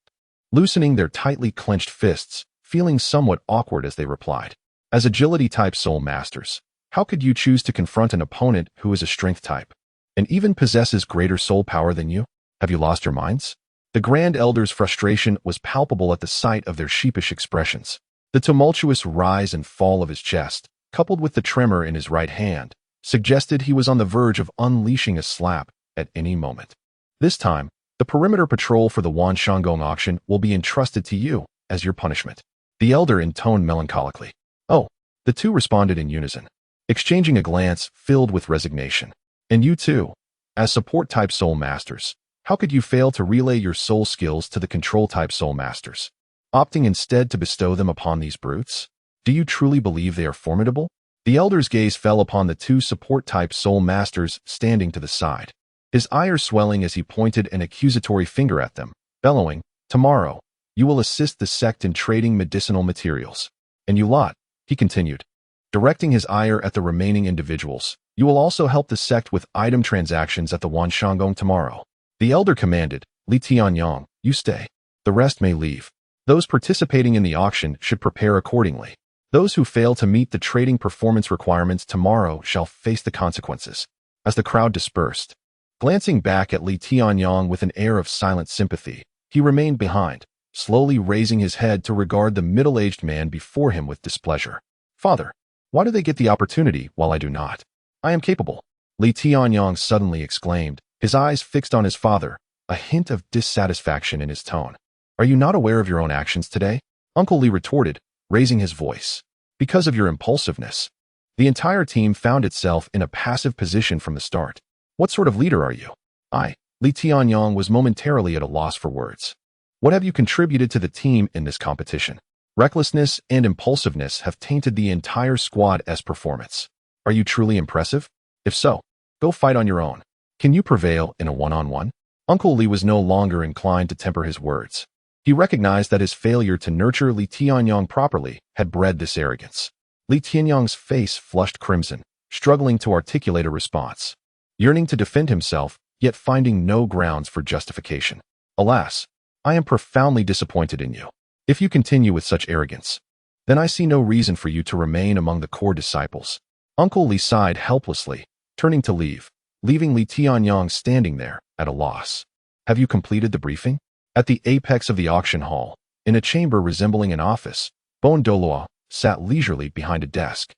loosening their tightly clenched fists, feeling somewhat awkward as they replied. "As agility-type Soul Masters, how could you choose to confront an opponent who is a strength type, and even possesses greater soul power than you? Have you lost your minds?" The Grand Elder's frustration was palpable at the sight of their sheepish expressions. The tumultuous rise and fall of his chest, coupled with the tremor in his right hand, suggested he was on the verge of unleashing a slap at any moment. "This time, the perimeter patrol for the Wanshanggong auction will be entrusted to you as your punishment," the Elder intoned melancholically. "Oh," the 2 responded in unison, exchanging a glance filled with resignation. "And you too, as support-type Soul Masters, how could you fail to relay your soul skills to the control-type Soul Masters, opting instead to bestow them upon these brutes? Do you truly believe they are formidable?" The Elder's gaze fell upon the 2 support-type Soul Masters standing to the side, his ire swelling as he pointed an accusatory finger at them, bellowing, "Tomorrow, you will assist the sect in trading medicinal materials. And you lot," he continued, directing his ire at the remaining individuals, "you will also help the sect with item transactions at the Wanshanggong tomorrow." The Elder commanded, "Li Tianyang, you stay. The rest may leave. Those participating in the auction should prepare accordingly. Those who fail to meet the trading performance requirements tomorrow shall face the consequences." As the crowd dispersed, glancing back at Li Tianyang with an air of silent sympathy, he remained behind, slowly raising his head to regard the middle-aged man before him with displeasure. "Father, why do they get the opportunity while I do not? I am capable," Li Tianyang suddenly exclaimed, his eyes fixed on his father, a hint of dissatisfaction in his tone. "Are you not aware of your own actions today?" Uncle Li retorted, raising his voice. "Because of your impulsiveness, the entire team found itself in a passive position from the start. What sort of leader are you?" Li Tianyang was momentarily at a loss for words. "What have you contributed to the team in this competition? Recklessness and impulsiveness have tainted the entire squad's performance. Are you truly impressive? If so, go fight on your own. Can you prevail in a one-on-one?" Uncle Li was no longer inclined to temper his words. He recognized that his failure to nurture Li Tianyang properly had bred this arrogance. Li Tianyang's face flushed crimson, struggling to articulate a response, yearning to defend himself, yet finding no grounds for justification. "Alas, I am profoundly disappointed in you. If you continue with such arrogance, then I see no reason for you to remain among the core disciples." Uncle Li sighed helplessly, turning to leave, leaving Li Tianyang standing there, at a loss. "Have you completed the briefing?" At the apex of the auction hall, in a chamber resembling an office, Douluo sat leisurely behind a desk,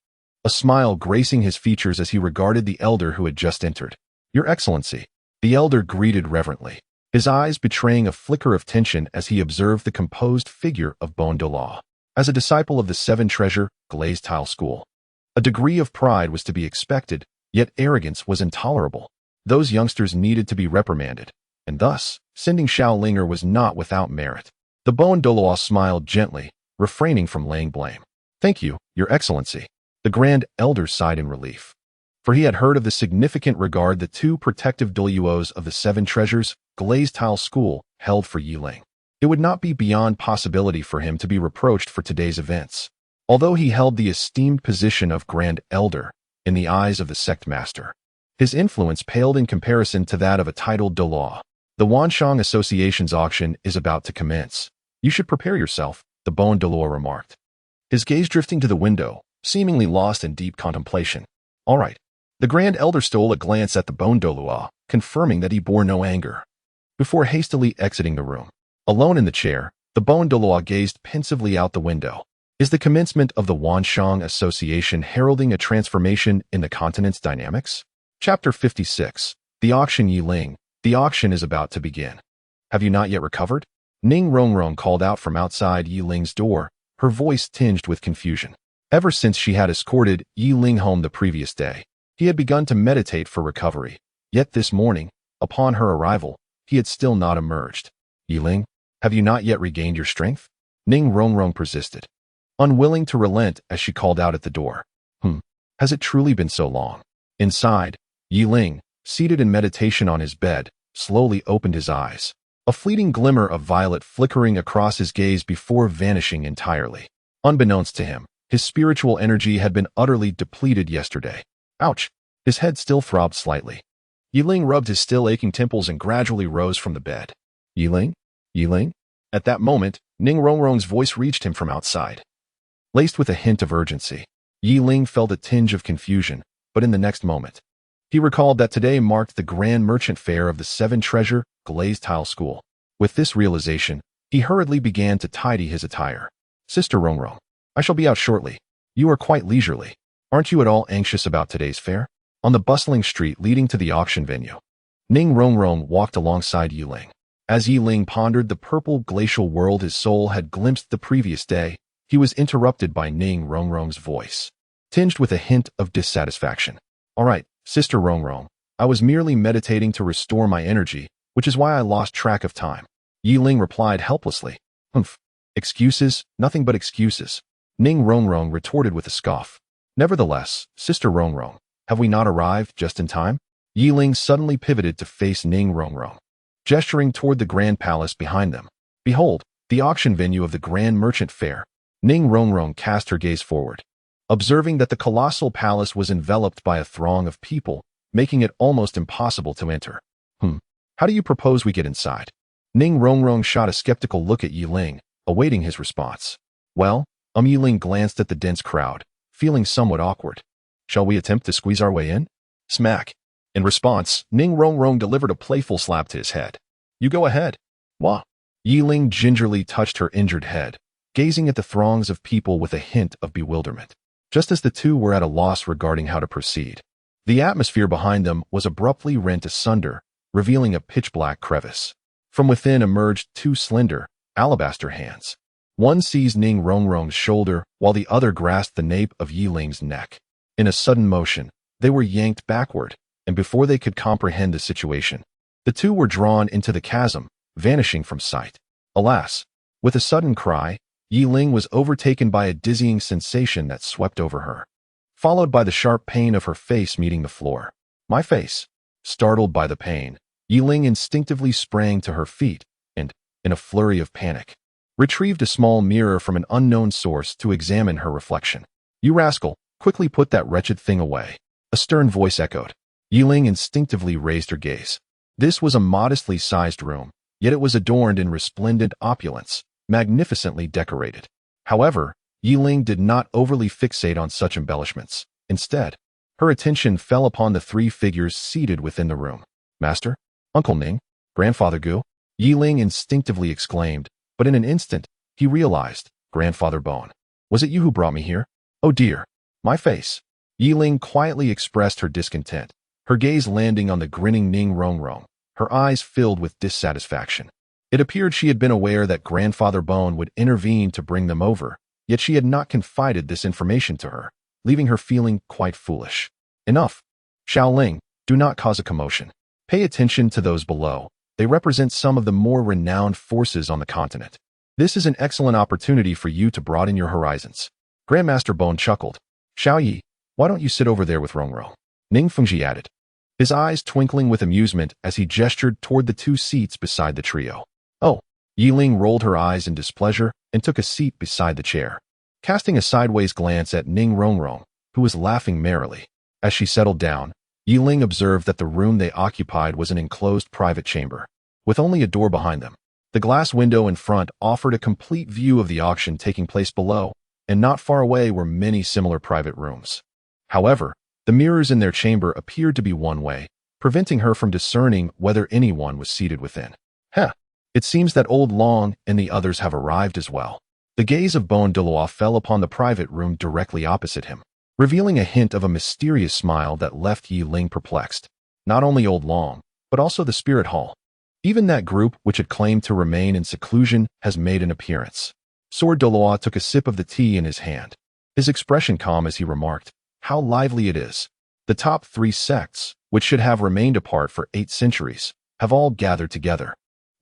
a smile gracing his features as he regarded the Elder who had just entered. "Your Excellency," the Elder greeted reverently, his eyes betraying a flicker of tension as he observed the composed figure of Douluo. As a disciple of the Seven Treasure Glazed Tile School, a degree of pride was to be expected, yet arrogance was intolerable. Those youngsters needed to be reprimanded, and thus, sending Xiaolinger was not without merit. The Douluo smiled gently, refraining from laying blame. "Thank you, Your Excellency." The Grand Elder sighed in relief, for he had heard of the significant regard the 2 protective Douluos of the Seven Treasures Glazed Tile School held for Yiling. It would not be beyond possibility for him to be reproached for today's events, although he held the esteemed position of Grand Elder in the eyes of the sect master. His influence paled in comparison to that of a titled Douluo. The Wanshang Association's auction is about to commence. You should prepare yourself, the Bon Douluo remarked, his gaze drifting to the window, seemingly lost in deep contemplation. All right. The Grand Elder stole a glance at the Bon Douluo, confirming that he bore no anger, before hastily exiting the room. Alone in the chair, the Bon Douluo gazed pensively out the window. Is the commencement of the Wanshang Association heralding a transformation in the continent's dynamics? Chapter 56. The Auction. Yi Ling. The auction is about to begin. Have you not yet recovered? Ning Rongrong called out from outside Yi Ling's door, her voice tinged with confusion. Ever since she had escorted Yi Ling home the previous day, he had begun to meditate for recovery. Yet this morning, upon her arrival, he had still not emerged. Yi Ling, have you not yet regained your strength? Ning Rongrong persisted, unwilling to relent as she called out at the door. Has it truly been so long? Inside, Yi Ling, seated in meditation on his bed, slowly opened his eyes. A fleeting glimmer of violet flickering across his gaze before vanishing entirely. Unbeknownst to him, his spiritual energy had been utterly depleted yesterday. Ouch! His head still throbbed slightly. Yi Ling rubbed his still aching temples and gradually rose from the bed. Yi Ling? Yi Ling? At that moment, Ning Rongrong's voice reached him from outside, laced with a hint of urgency. Yi Ling felt a tinge of confusion, but in the next moment, he recalled that today marked the grand merchant fair of the Seven Treasure Glazed Tile School. With this realization, he hurriedly began to tidy his attire. Sister Rongrong, I shall be out shortly. You are quite leisurely. Aren't you at all anxious about today's fair? On the bustling street leading to the auction venue, Ning Rongrong walked alongside Yi Ling. As Yi Ling pondered the purple glacial world his soul had glimpsed the previous day, he was interrupted by Ning Rongrong's voice, tinged with a hint of dissatisfaction. All right, Sister Rongrong, I was merely meditating to restore my energy, which is why I lost track of time. Yi Ling replied helplessly. Excuses, nothing but excuses. Ning Rongrong retorted with a scoff. Nevertheless, Sister Rongrong, have we not arrived just in time? Yi Ling suddenly pivoted to face Ning Rongrong, gesturing toward the grand palace behind them. Behold, the auction venue of the Grand Merchant Fair. Ning Rongrong cast her gaze forward, observing that the colossal palace was enveloped by a throng of people, making it almost impossible to enter. How do you propose we get inside? Ning Rongrong shot a skeptical look at Yi Ling, awaiting his response. Well, Yi Ling glanced at the dense crowd, feeling somewhat awkward. Shall we attempt to squeeze our way in? Smack. In response, Ning Rongrong delivered a playful slap to his head. You go ahead. Wah. Yi Ling gingerly touched her injured head, gazing at the throngs of people with a hint of bewilderment. Just as the two were at a loss regarding how to proceed, the atmosphere behind them was abruptly rent asunder, revealing a pitch-black crevice. From within emerged two slender, alabaster hands. One seized Ning Rongrong's shoulder, while the other grasped the nape of Yi Ling's neck. In a sudden motion, they were yanked backward, and before they could comprehend the situation, the two were drawn into the chasm, vanishing from sight. Alas! With a sudden cry, Yi Ling was overtaken by a dizzying sensation that swept over her, followed by the sharp pain of her face meeting the floor. My face! Startled by the pain, Yi Ling instinctively sprang to her feet and, in a flurry of panic, retrieved a small mirror from an unknown source to examine her reflection. You rascal, quickly put that wretched thing away. A stern voice echoed. Yi Ling instinctively raised her gaze. This was a modestly sized room, yet it was adorned in resplendent opulence, magnificently decorated. However, Yi Ling did not overly fixate on such embellishments. Instead, her attention fell upon the three figures seated within the room. Master? Uncle Ning? Grandfather Gu? Yi Ling instinctively exclaimed, but in an instant, he realized, Grandfather Bone. Was it you who brought me here? Oh dear. My face. Yi Ling quietly expressed her discontent, her gaze landing on the grinning Ning Rongrong, her eyes filled with dissatisfaction. It appeared she had been aware that Grandfather Bone would intervene to bring them over, yet she had not confided this information to her, leaving her feeling quite foolish. Enough. Xiaoling, do not cause a commotion. Pay attention to those below. They represent some of the more renowned forces on the continent. This is an excellent opportunity for you to broaden your horizons. Grandmaster Bone chuckled. Xiao Yi, why don't you sit over there with Rongrong? Ning Fengji added, his eyes twinkling with amusement as he gestured toward the two seats beside the trio. Oh, Yi Ling rolled her eyes in displeasure and took a seat beside the chair, casting a sideways glance at Ning Rongrong, who was laughing merrily. As she settled down, Yi Ling observed that the room they occupied was an enclosed private chamber. with only a door behind them. The glass window in front offered a complete view of the auction taking place below, and not far away were many similar private rooms. However, the mirrors in their chamber appeared to be one way, preventing her from discerning whether anyone was seated within. It seems that old Long and the others have arrived as well. The gaze of Douluo fell upon the private room directly opposite him, revealing a hint of a mysterious smile that left Yi Ling perplexed. Not only old Long, but also the spirit hall. Even that group which had claimed to remain in seclusion has made an appearance. Sword Douluo took a sip of the tea in his hand, his expression calm as he remarked, "How lively it is. The top 3 sects, which should have remained apart for 8 centuries, have all gathered together."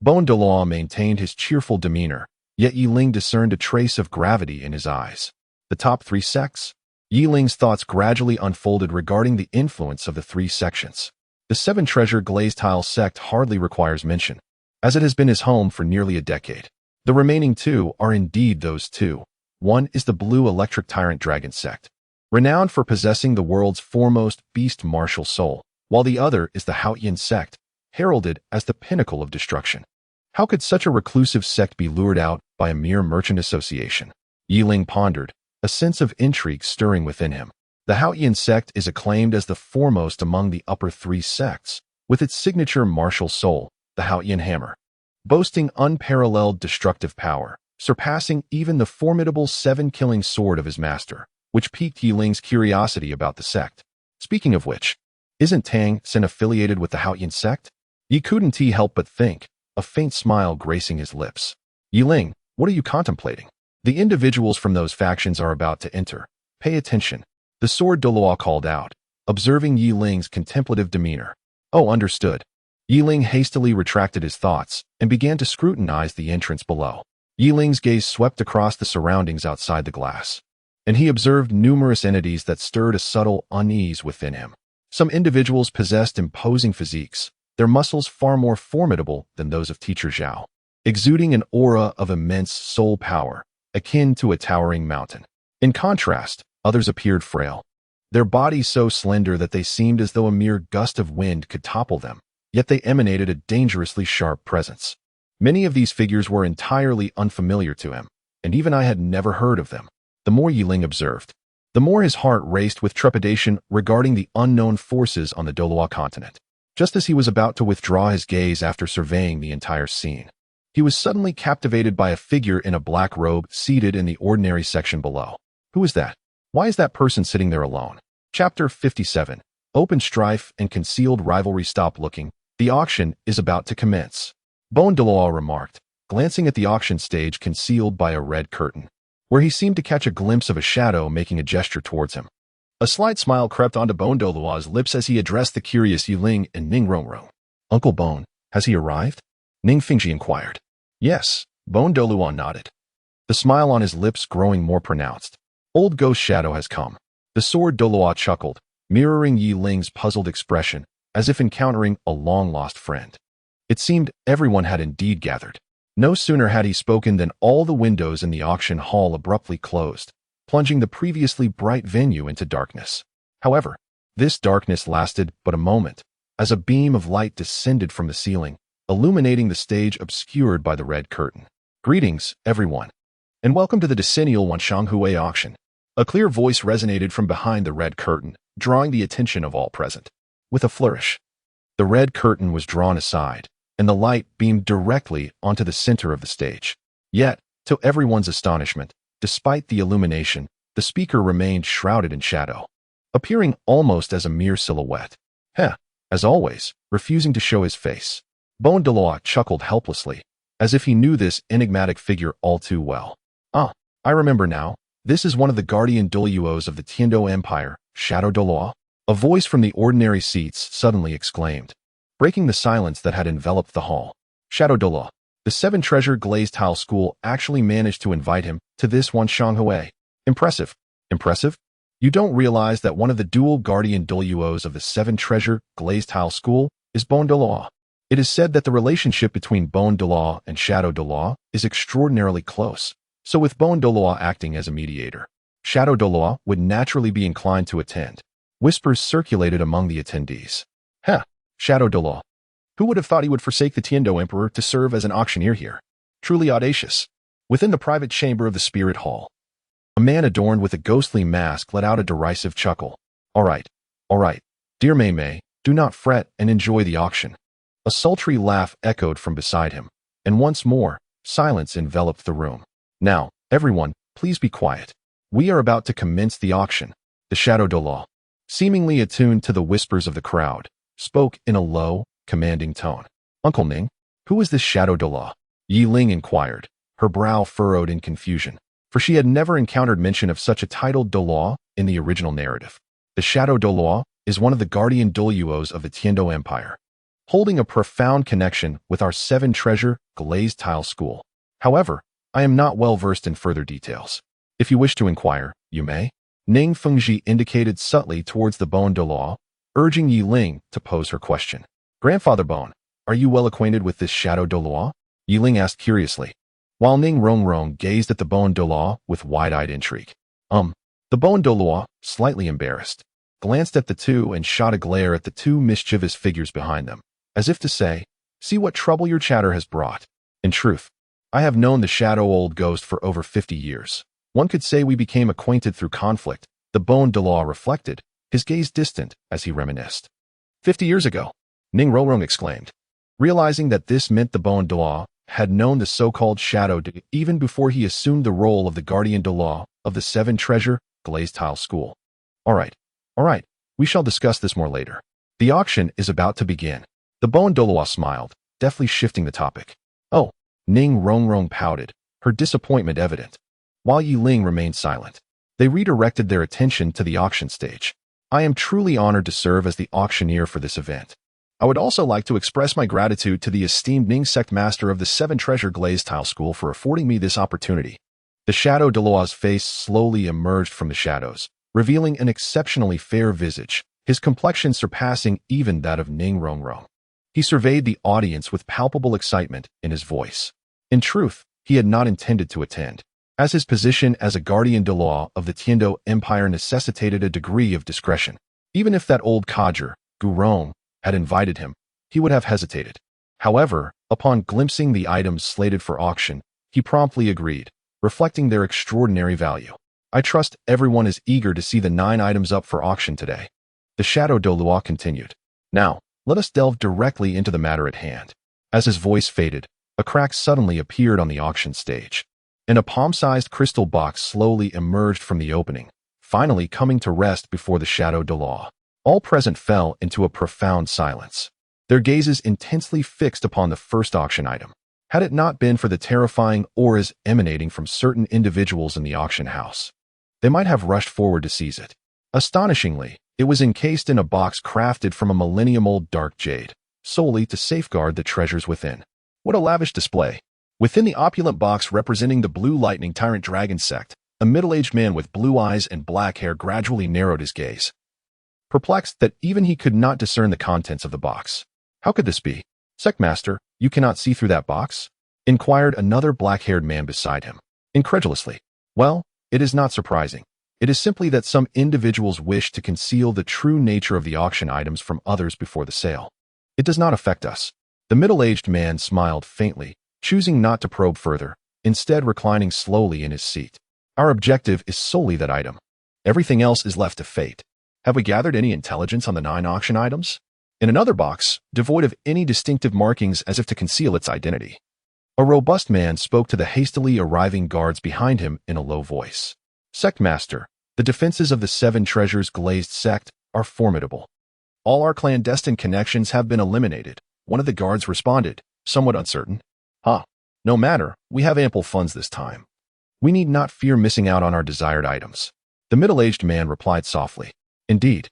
Douluo maintained his cheerful demeanor, yet Yi Ling discerned a trace of gravity in his eyes. The top 3 sects? Yi Ling's thoughts gradually unfolded regarding the influence of the 3 sections. The 7 Treasure Glazed Tile sect hardly requires mention, as it has been his home for nearly a decade. The remaining 2 are indeed those 2. One is the Blue Electric Tyrant Dragon sect, renowned for possessing the world's foremost beast martial soul, while the other is the Haotian sect, heralded as the pinnacle of destruction. How could such a reclusive sect be lured out by a mere merchant association? Yi Ling pondered, a sense of intrigue stirring within him. The Haotian sect is acclaimed as the foremost among the upper 3 sects, with its signature martial soul, the Haotian hammer, boasting unparalleled destructive power, surpassing even the formidable 7-killing sword of his master, which piqued Yi Ling's curiosity about the sect. Speaking of which, isn't Tang Sen affiliated with the Haotian sect? Yi couldn't help but think, a faint smile gracing his lips. Yi Ling, what are you contemplating? The individuals from those factions are about to enter. Pay attention. The sword Douluo called out, observing Yi Ling's contemplative demeanor. Oh, understood. Yi Ling hastily retracted his thoughts and began to scrutinize the entrance below. Yi Ling's gaze swept across the surroundings outside the glass, and he observed numerous entities that stirred a subtle unease within him. Some individuals possessed imposing physiques, their muscles far more formidable than those of Teacher Zhao, exuding an aura of immense soul power, akin to a towering mountain. In contrast, others appeared frail, their bodies so slender that they seemed as though a mere gust of wind could topple them, yet they emanated a dangerously sharp presence. Many of these figures were entirely unfamiliar to him, and even I had never heard of them. The more Yi Ling observed, the more his heart raced with trepidation regarding the unknown forces on the Douluo continent. Just as he was about to withdraw his gaze after surveying the entire scene, he was suddenly captivated by a figure in a black robe seated in the ordinary section below. Who is that? Why is that person sitting there alone? Chapter 57. Open strife and concealed rivalry. Stop looking. The auction is about to commence. Douluo remarked, glancing at the auction stage concealed by a red curtain, where he seemed to catch a glimpse of a shadow making a gesture towards him. A slight smile crept onto Douluo's lips as he addressed the curious Yi Ling and Ning Rongrong. Uncle Bone, has he arrived? Ning Fingji inquired. Yes, Douluo nodded, the smile on his lips growing more pronounced. Old Ghost Shadow has come. The sword Douluo chuckled, mirroring Yi Ling's puzzled expression, as if encountering a long-lost friend. It seemed everyone had indeed gathered. No sooner had he spoken than all the windows in the auction hall abruptly closed, plunging the previously bright venue into darkness. However, this darkness lasted but a moment, as a beam of light descended from the ceiling, illuminating the stage obscured by the red curtain. Greetings, everyone, and welcome to the decennial Wanshanghue auction. A clear voice resonated from behind the red curtain, drawing the attention of all present. With a flourish, the red curtain was drawn aside, and the light beamed directly onto the center of the stage. Yet, to everyone's astonishment, despite the illumination, the speaker remained shrouded in shadow, appearing almost as a mere silhouette. As always, refusing to show his face. Douluo chuckled helplessly, as if he knew this enigmatic figure all too well. Ah, I remember now. This is one of the guardian Douluos of the Tiando Empire, Shadow Douluo. A voice from the ordinary seats suddenly exclaimed, breaking the silence that had enveloped the hall. Shadow Douluo. The 7 Treasure Glazed Tile School actually managed to invite him to this Wanshanghue. Impressive. Impressive? You don't realize that one of the dual guardian Douluos of the 7 Treasure Glazed Tile School is Douluo. It is said that the relationship between Douluo and Shadow Douluo is extraordinarily close, so with Douluo acting as a mediator, Shadow Douluo would naturally be inclined to attend. Whispers circulated among the attendees. Shadow Douluo. Who would have thought he would forsake the Tiando Emperor to serve as an auctioneer here? Truly audacious. Within the private chamber of the Spirit Hall, a man adorned with a ghostly mask let out a derisive chuckle. All right, dear Mei Mei, do not fret and enjoy the auction. A sultry laugh echoed from beside him, and once more, silence enveloped the room. Now, everyone, please be quiet. We are about to commence the auction. The Shadow Douluo, seemingly attuned to the whispers of the crowd, spoke in a low, commanding tone. Uncle Ning, who is this Shadow Douluo? Yi Ling inquired, her brow furrowed in confusion, for she had never encountered mention of such a titled Douluo in the original narrative. The Shadow Douluo is one of the guardian Douluos of the Tiando Empire, holding a profound connection with our seven-treasure glazed tile school. However, I am not well versed in further details. If you wish to inquire, you may. Ning Fengji indicated subtly towards the Bone Douluo, urging Yi Ling to pose her question. Grandfather Bone, are you well acquainted with this Shadow Douluo? Yi Ling asked curiously, while Ning Rongrong gazed at the Bone Douluo with wide-eyed intrigue. The Bone Douluo, slightly embarrassed, glanced at the two and shot a glare at the two mischievous figures behind them, as if to say, see what trouble your chatter has brought. In truth, I have known the shadow old ghost for over 50 years. One could say we became acquainted through conflict, the Bone Douluo reflected, his gaze distant as he reminisced. 50 years ago, Ning Rongrong exclaimed, realizing that this meant the Bone Douluo had known the so-called Shadow even before he assumed the role of the Guardian Douluo of the Seven Treasure Glazed Tile School. All right, we shall discuss this more later. The auction is about to begin. The Bone Douluo smiled, deftly shifting the topic. Oh, Ning Rongrong pouted, her disappointment evident, while Yi Ling remained silent. They redirected their attention to the auction stage. I am truly honored to serve as the auctioneer for this event. I would also like to express my gratitude to the esteemed Ning Sect Master of the Seven Treasure Glazed Tile School for affording me this opportunity. The Shadow Douluo's face slowly emerged from the shadows, revealing an exceptionally fair visage, his complexion surpassing even that of Ning Rongrong. He surveyed the audience with palpable excitement in his voice. In truth, he had not intended to attend, as his position as a guardian Douluo of the Tiando Empire necessitated a degree of discretion. Even if that old codger, Gurong, had invited him, he would have hesitated. However, upon glimpsing the items slated for auction, he promptly agreed, reflecting their extraordinary value. I trust everyone is eager to see the 9 items up for auction today. The Shadow Douluo continued. Now, let us delve directly into the matter at hand. As his voice faded, a crack suddenly appeared on the auction stage, and a palm-sized crystal box slowly emerged from the opening, finally coming to rest before the Shadow Douluo. All present fell into a profound silence, their gazes intensely fixed upon the first auction item. Had it not been for the terrifying auras emanating from certain individuals in the auction house, they might have rushed forward to seize it. Astonishingly, it was encased in a box crafted from a millennium-old dark jade, solely to safeguard the treasures within. What a lavish display! Within the opulent box representing the Blue Lightning Tyrant Dragon Sect, a middle-aged man with blue eyes and black hair gradually narrowed his gaze, perplexed that even he could not discern the contents of the box. How could this be? Sectmaster, you cannot see through that box? Inquired another black-haired man beside him, incredulously. Well, it is not surprising. It is simply that some individuals wish to conceal the true nature of the auction items from others before the sale. It does not affect us. The middle-aged man smiled faintly, choosing not to probe further, instead reclining slowly in his seat. Our objective is solely that item. Everything else is left to fate. Have we gathered any intelligence on the 9 auction items? In another box, devoid of any distinctive markings as if to conceal its identity, a robust man spoke to the hastily arriving guards behind him in a low voice. Sectmaster, the defenses of the Seven Treasures Glazed Sect are formidable. All our clandestine connections have been eliminated, one of the guards responded, somewhat uncertain. No matter, we have ample funds this time. We need not fear missing out on our desired items. The middle-aged man replied softly. Indeed.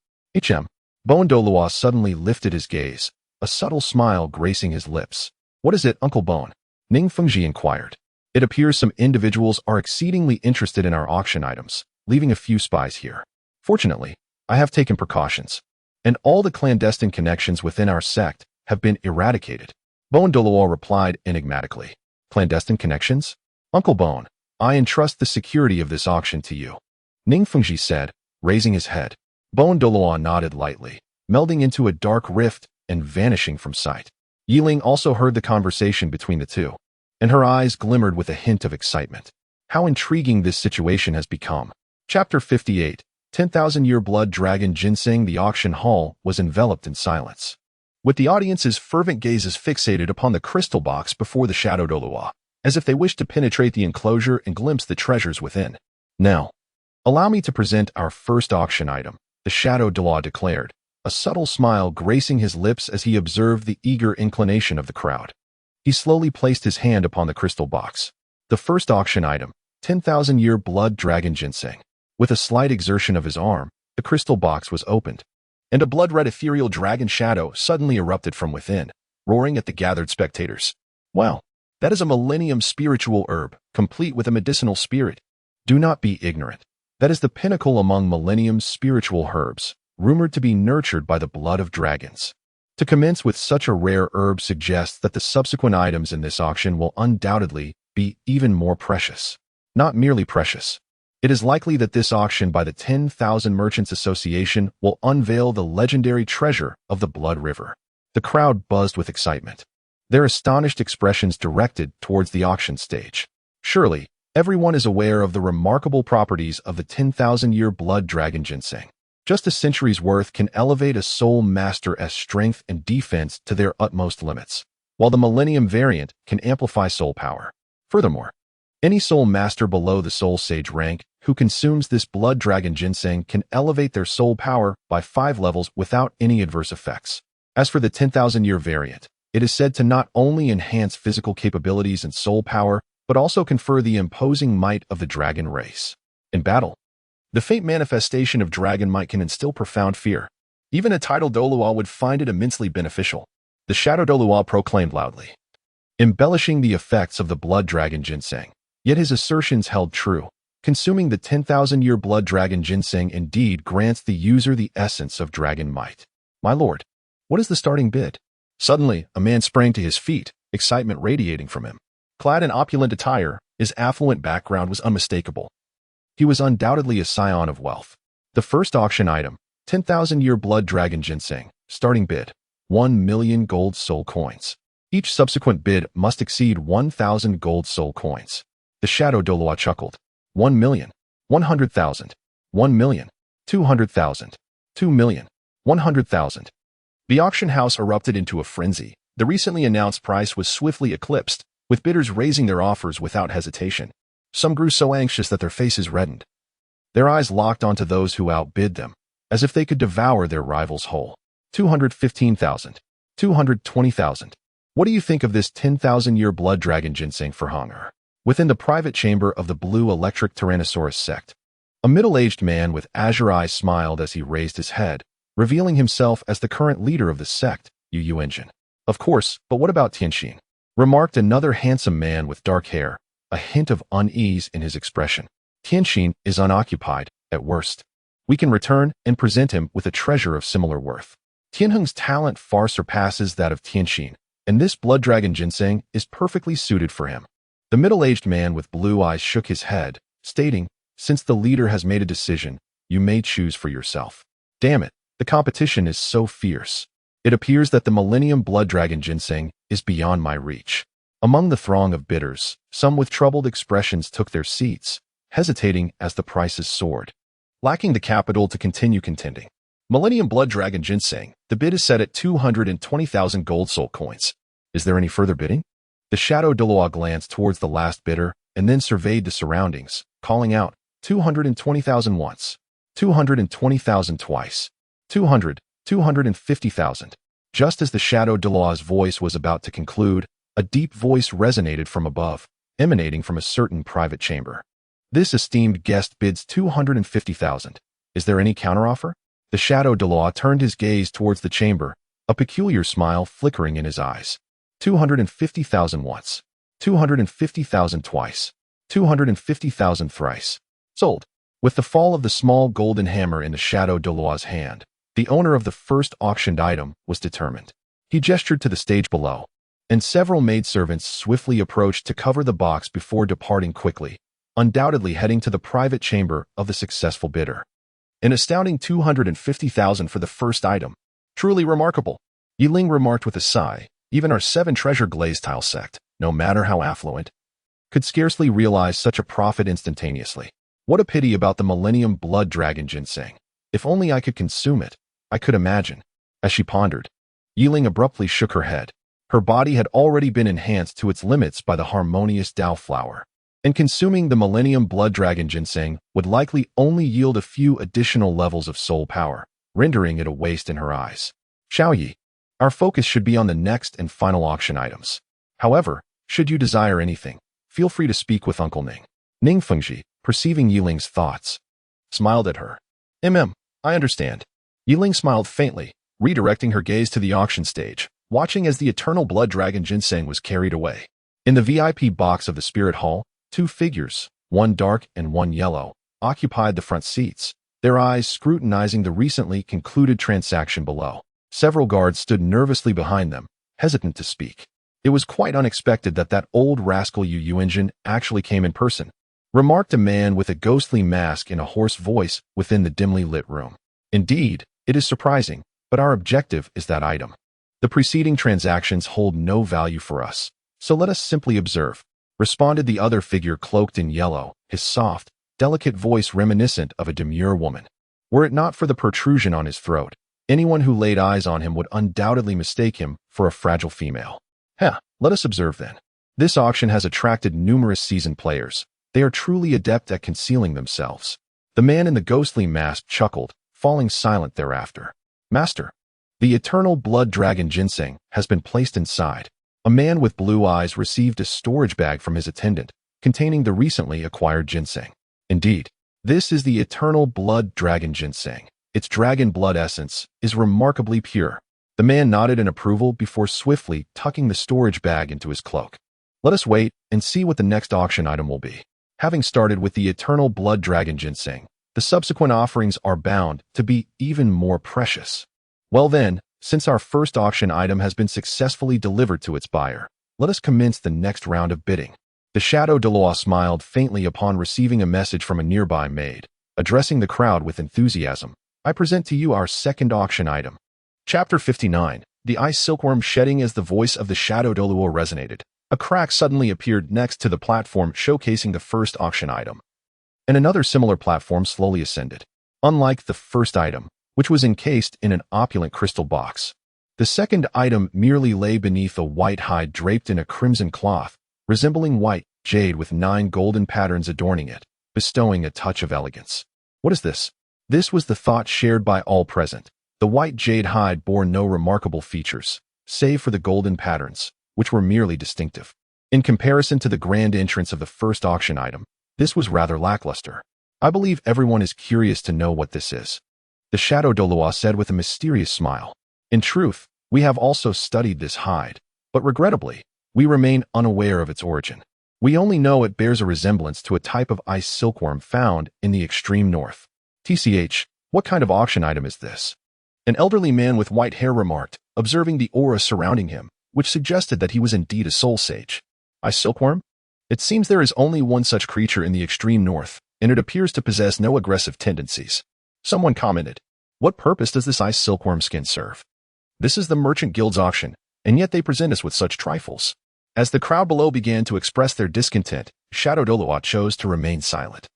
Bone Douluo suddenly lifted his gaze, a subtle smile gracing his lips. What is it, Uncle Bone? Ning Fengji inquired. It appears some individuals are exceedingly interested in our auction items, leaving a few spies here. Fortunately, I have taken precautions, and all the clandestine connections within our sect have been eradicated. Bone Douluo replied enigmatically. Clandestine connections? Uncle Bone, I entrust the security of this auction to you. Ning Fengji said, raising his head. Bone Douluo nodded lightly, melding into a dark rift and vanishing from sight. Yiling also heard the conversation between the two, and her eyes glimmered with a hint of excitement. How intriguing this situation has become. Chapter 58, 10,000-Year Blood Dragon Ginseng. The auction hall was enveloped in silence, with the audience's fervent gazes fixated upon the crystal box before the Shadow Douluo, as if they wished to penetrate the enclosure and glimpse the treasures within. Now, allow me to present our first auction item, the Shadow Douluo declared, a subtle smile gracing his lips as he observed the eager inclination of the crowd. He slowly placed his hand upon the crystal box. The first auction item, 10,000-Year Blood Dragon Ginseng. With a slight exertion of his arm, the crystal box was opened, and a blood-red ethereal dragon shadow suddenly erupted from within, roaring at the gathered spectators. Wow, that is a millennium spiritual herb, complete with a medicinal spirit. Do not be ignorant. That is the pinnacle among millennium spiritual herbs, rumored to be nurtured by the blood of dragons. To commence with such a rare herb suggests that the subsequent items in this auction will undoubtedly be even more precious. Not merely precious. It is likely that this auction by the 10,000 Merchants Association will unveil the legendary treasure of the Blood River. The crowd buzzed with excitement, their astonished expressions directed towards the auction stage. Surely, everyone is aware of the remarkable properties of the 10,000-Year Blood Dragon Ginseng. Just a century's worth can elevate a soul master's strength and defense to their utmost limits, while the Millennium variant can amplify soul power. Furthermore, any soul master below the soul sage rank who consumes this blood dragon ginseng can elevate their soul power by 5 levels without any adverse effects. As for the 10,000-year variant, it is said to not only enhance physical capabilities and soul power, but also confer the imposing might of the dragon race. In battle, the faint manifestation of dragon might can instill profound fear. Even a titled Douluo would find it immensely beneficial. The Shadow Douluo proclaimed loudly, embellishing the effects of the blood dragon ginseng. Yet his assertions held true. Consuming the 10,000-year blood dragon ginseng indeed grants the user the essence of dragon might. My lord, what is the starting bid? Suddenly, a man sprang to his feet, excitement radiating from him. Clad in opulent attire, his affluent background was unmistakable. He was undoubtedly a scion of wealth. The first auction item, 10,000-year blood dragon ginseng, starting bid, 1 million gold soul coins. Each subsequent bid must exceed 1,000 gold soul coins. The Shadow Douluo chuckled. 1 million, 100,000, 1 million, 200,000, 2 million, 100,000. The auction house erupted into a frenzy. The recently announced price was swiftly eclipsed, with bidders raising their offers without hesitation. Some grew so anxious that their faces reddened. Their eyes locked onto those who outbid them, as if they could devour their rivals whole. 215,000, 220,000. What do you think of this 10,000-year blood dragon ginseng for hunger? Within the private chamber of the blue electric Tyrannosaurus sect, a middle-aged man with azure eyes smiled as he raised his head, revealing himself as the current leader of the sect, Yu Engine. Of course, but what about Tianxin? Remarked another handsome man with dark hair, a hint of unease in his expression. Tianxin is unoccupied, at worst. We can return and present him with a treasure of similar worth. Tianheng's talent far surpasses that of Tianxin, and this blood dragon ginseng is perfectly suited for him. The middle-aged man with blue eyes shook his head, stating, since the leader has made a decision, you may choose for yourself. Damn it, the competition is so fierce. It appears that the Millennium Blood Dragon Ginseng is beyond my reach. Among the throng of bidders, some with troubled expressions took their seats, hesitating as the prices soared. Lacking the capital to continue contending. Millennium Blood Dragon Ginseng, the bid is set at 220,000 gold soul coins. Is there any further bidding? The Shadow Douluo glanced towards the last bidder and then surveyed the surroundings, calling out, 220,000 once, 220,000 twice, 250,000. Just as the Shadow Douluo's voice was about to conclude, a deep voice resonated from above, emanating from a certain private chamber. This esteemed guest bids 250,000. Is there any counteroffer? The Shadow Douluo turned his gaze towards the chamber, a peculiar smile flickering in his eyes. 250,000 once, 250,000 twice, 250,000 thrice. Sold. With the fall of the small golden hammer in the Shadow Douluo's hand, the owner of the first auctioned item was determined. He gestured to the stage below, and several maidservants swiftly approached to cover the box before departing quickly, undoubtedly heading to the private chamber of the successful bidder. An astounding 250,000 for the first item. Truly remarkable, Yiling remarked with a sigh, Even our 7 treasure glaze tile sect, no matter how affluent, could scarcely realize such a profit instantaneously. What a pity about the Millennium Blood Dragon ginseng. If only I could consume it, I could imagine. As she pondered, Yiling abruptly shook her head. Her body had already been enhanced to its limits by the harmonious Dao flower, and consuming the Millennium Blood Dragon ginseng would likely only yield a few additional levels of soul power, rendering it a waste in her eyes. Xiaoyi, our focus should be on the next and final auction items. However, should you desire anything, feel free to speak with Uncle Ning. Ning Fengji, perceiving Yiling's thoughts, smiled at her. I understand. Yiling smiled faintly, redirecting her gaze to the auction stage, watching as the Eternal Blood Dragon ginseng was carried away. In the VIP box of the Spirit Hall, 2 figures, one dark and one yellow, occupied the front seats, their eyes scrutinizing the recently concluded transaction below. Several guards stood nervously behind them, hesitant to speak. It was quite unexpected that that old rascal Yu Yuanjin actually came in person, remarked a man with a ghostly mask in a hoarse voice within the dimly lit room. Indeed, it is surprising, but our objective is that item. The preceding transactions hold no value for us, so let us simply observe, responded the other figure cloaked in yellow, his soft, delicate voice reminiscent of a demure woman. Were it not for the protrusion on his throat, anyone who laid eyes on him would undoubtedly mistake him for a fragile female. Let us observe then. This auction has attracted numerous seasoned players. They are truly adept at concealing themselves. The man in the ghostly mask chuckled, falling silent thereafter. Master, the Eternal Blood Dragon ginseng has been placed inside. A man with blue eyes received a storage bag from his attendant, containing the recently acquired ginseng. Indeed, this is the Eternal Blood Dragon ginseng. Its dragon blood essence is remarkably pure. The man nodded in approval before swiftly tucking the storage bag into his cloak. Let us wait and see what the next auction item will be. Having started with the Eternal Blood Dragon ginseng, the subsequent offerings are bound to be even more precious. Well then, since our first auction item has been successfully delivered to its buyer, let us commence the next round of bidding. The Shadow Douluo smiled faintly upon receiving a message from a nearby maid. Addressing the crowd with enthusiasm, I present to you our second auction item. Chapter 59. The Ice Silkworm shedding. As the voice of the Shadow Douluo resonated, a crack suddenly appeared next to the platform showcasing the first auction item, and another similar platform slowly ascended. Unlike the first item, which was encased in an opulent crystal box, the second item merely lay beneath a white hide draped in a crimson cloth, resembling white jade with 9 golden patterns adorning it, bestowing a touch of elegance. What is this? This was the thought shared by all present. The white jade hide bore no remarkable features, save for the golden patterns, which were merely distinctive. In comparison to the grand entrance of the first auction item, this was rather lackluster. I believe everyone is curious to know what this is. The Shadow Douluo said with a mysterious smile. In truth, we have also studied this hide, but regrettably, we remain unaware of its origin. We only know it bears a resemblance to a type of ice silkworm found in the extreme north. TCH, what kind of auction item is this? An elderly man with white hair remarked, observing the aura surrounding him, which suggested that he was indeed a soul sage. Ice silkworm? It seems there is only one such creature in the extreme north, and it appears to possess no aggressive tendencies. Someone commented, what purpose does this ice silkworm skin serve? This is the Merchant Guild's auction, and yet they present us with such trifles. As the crowd below began to express their discontent, Shadow Douluo chose to remain silent,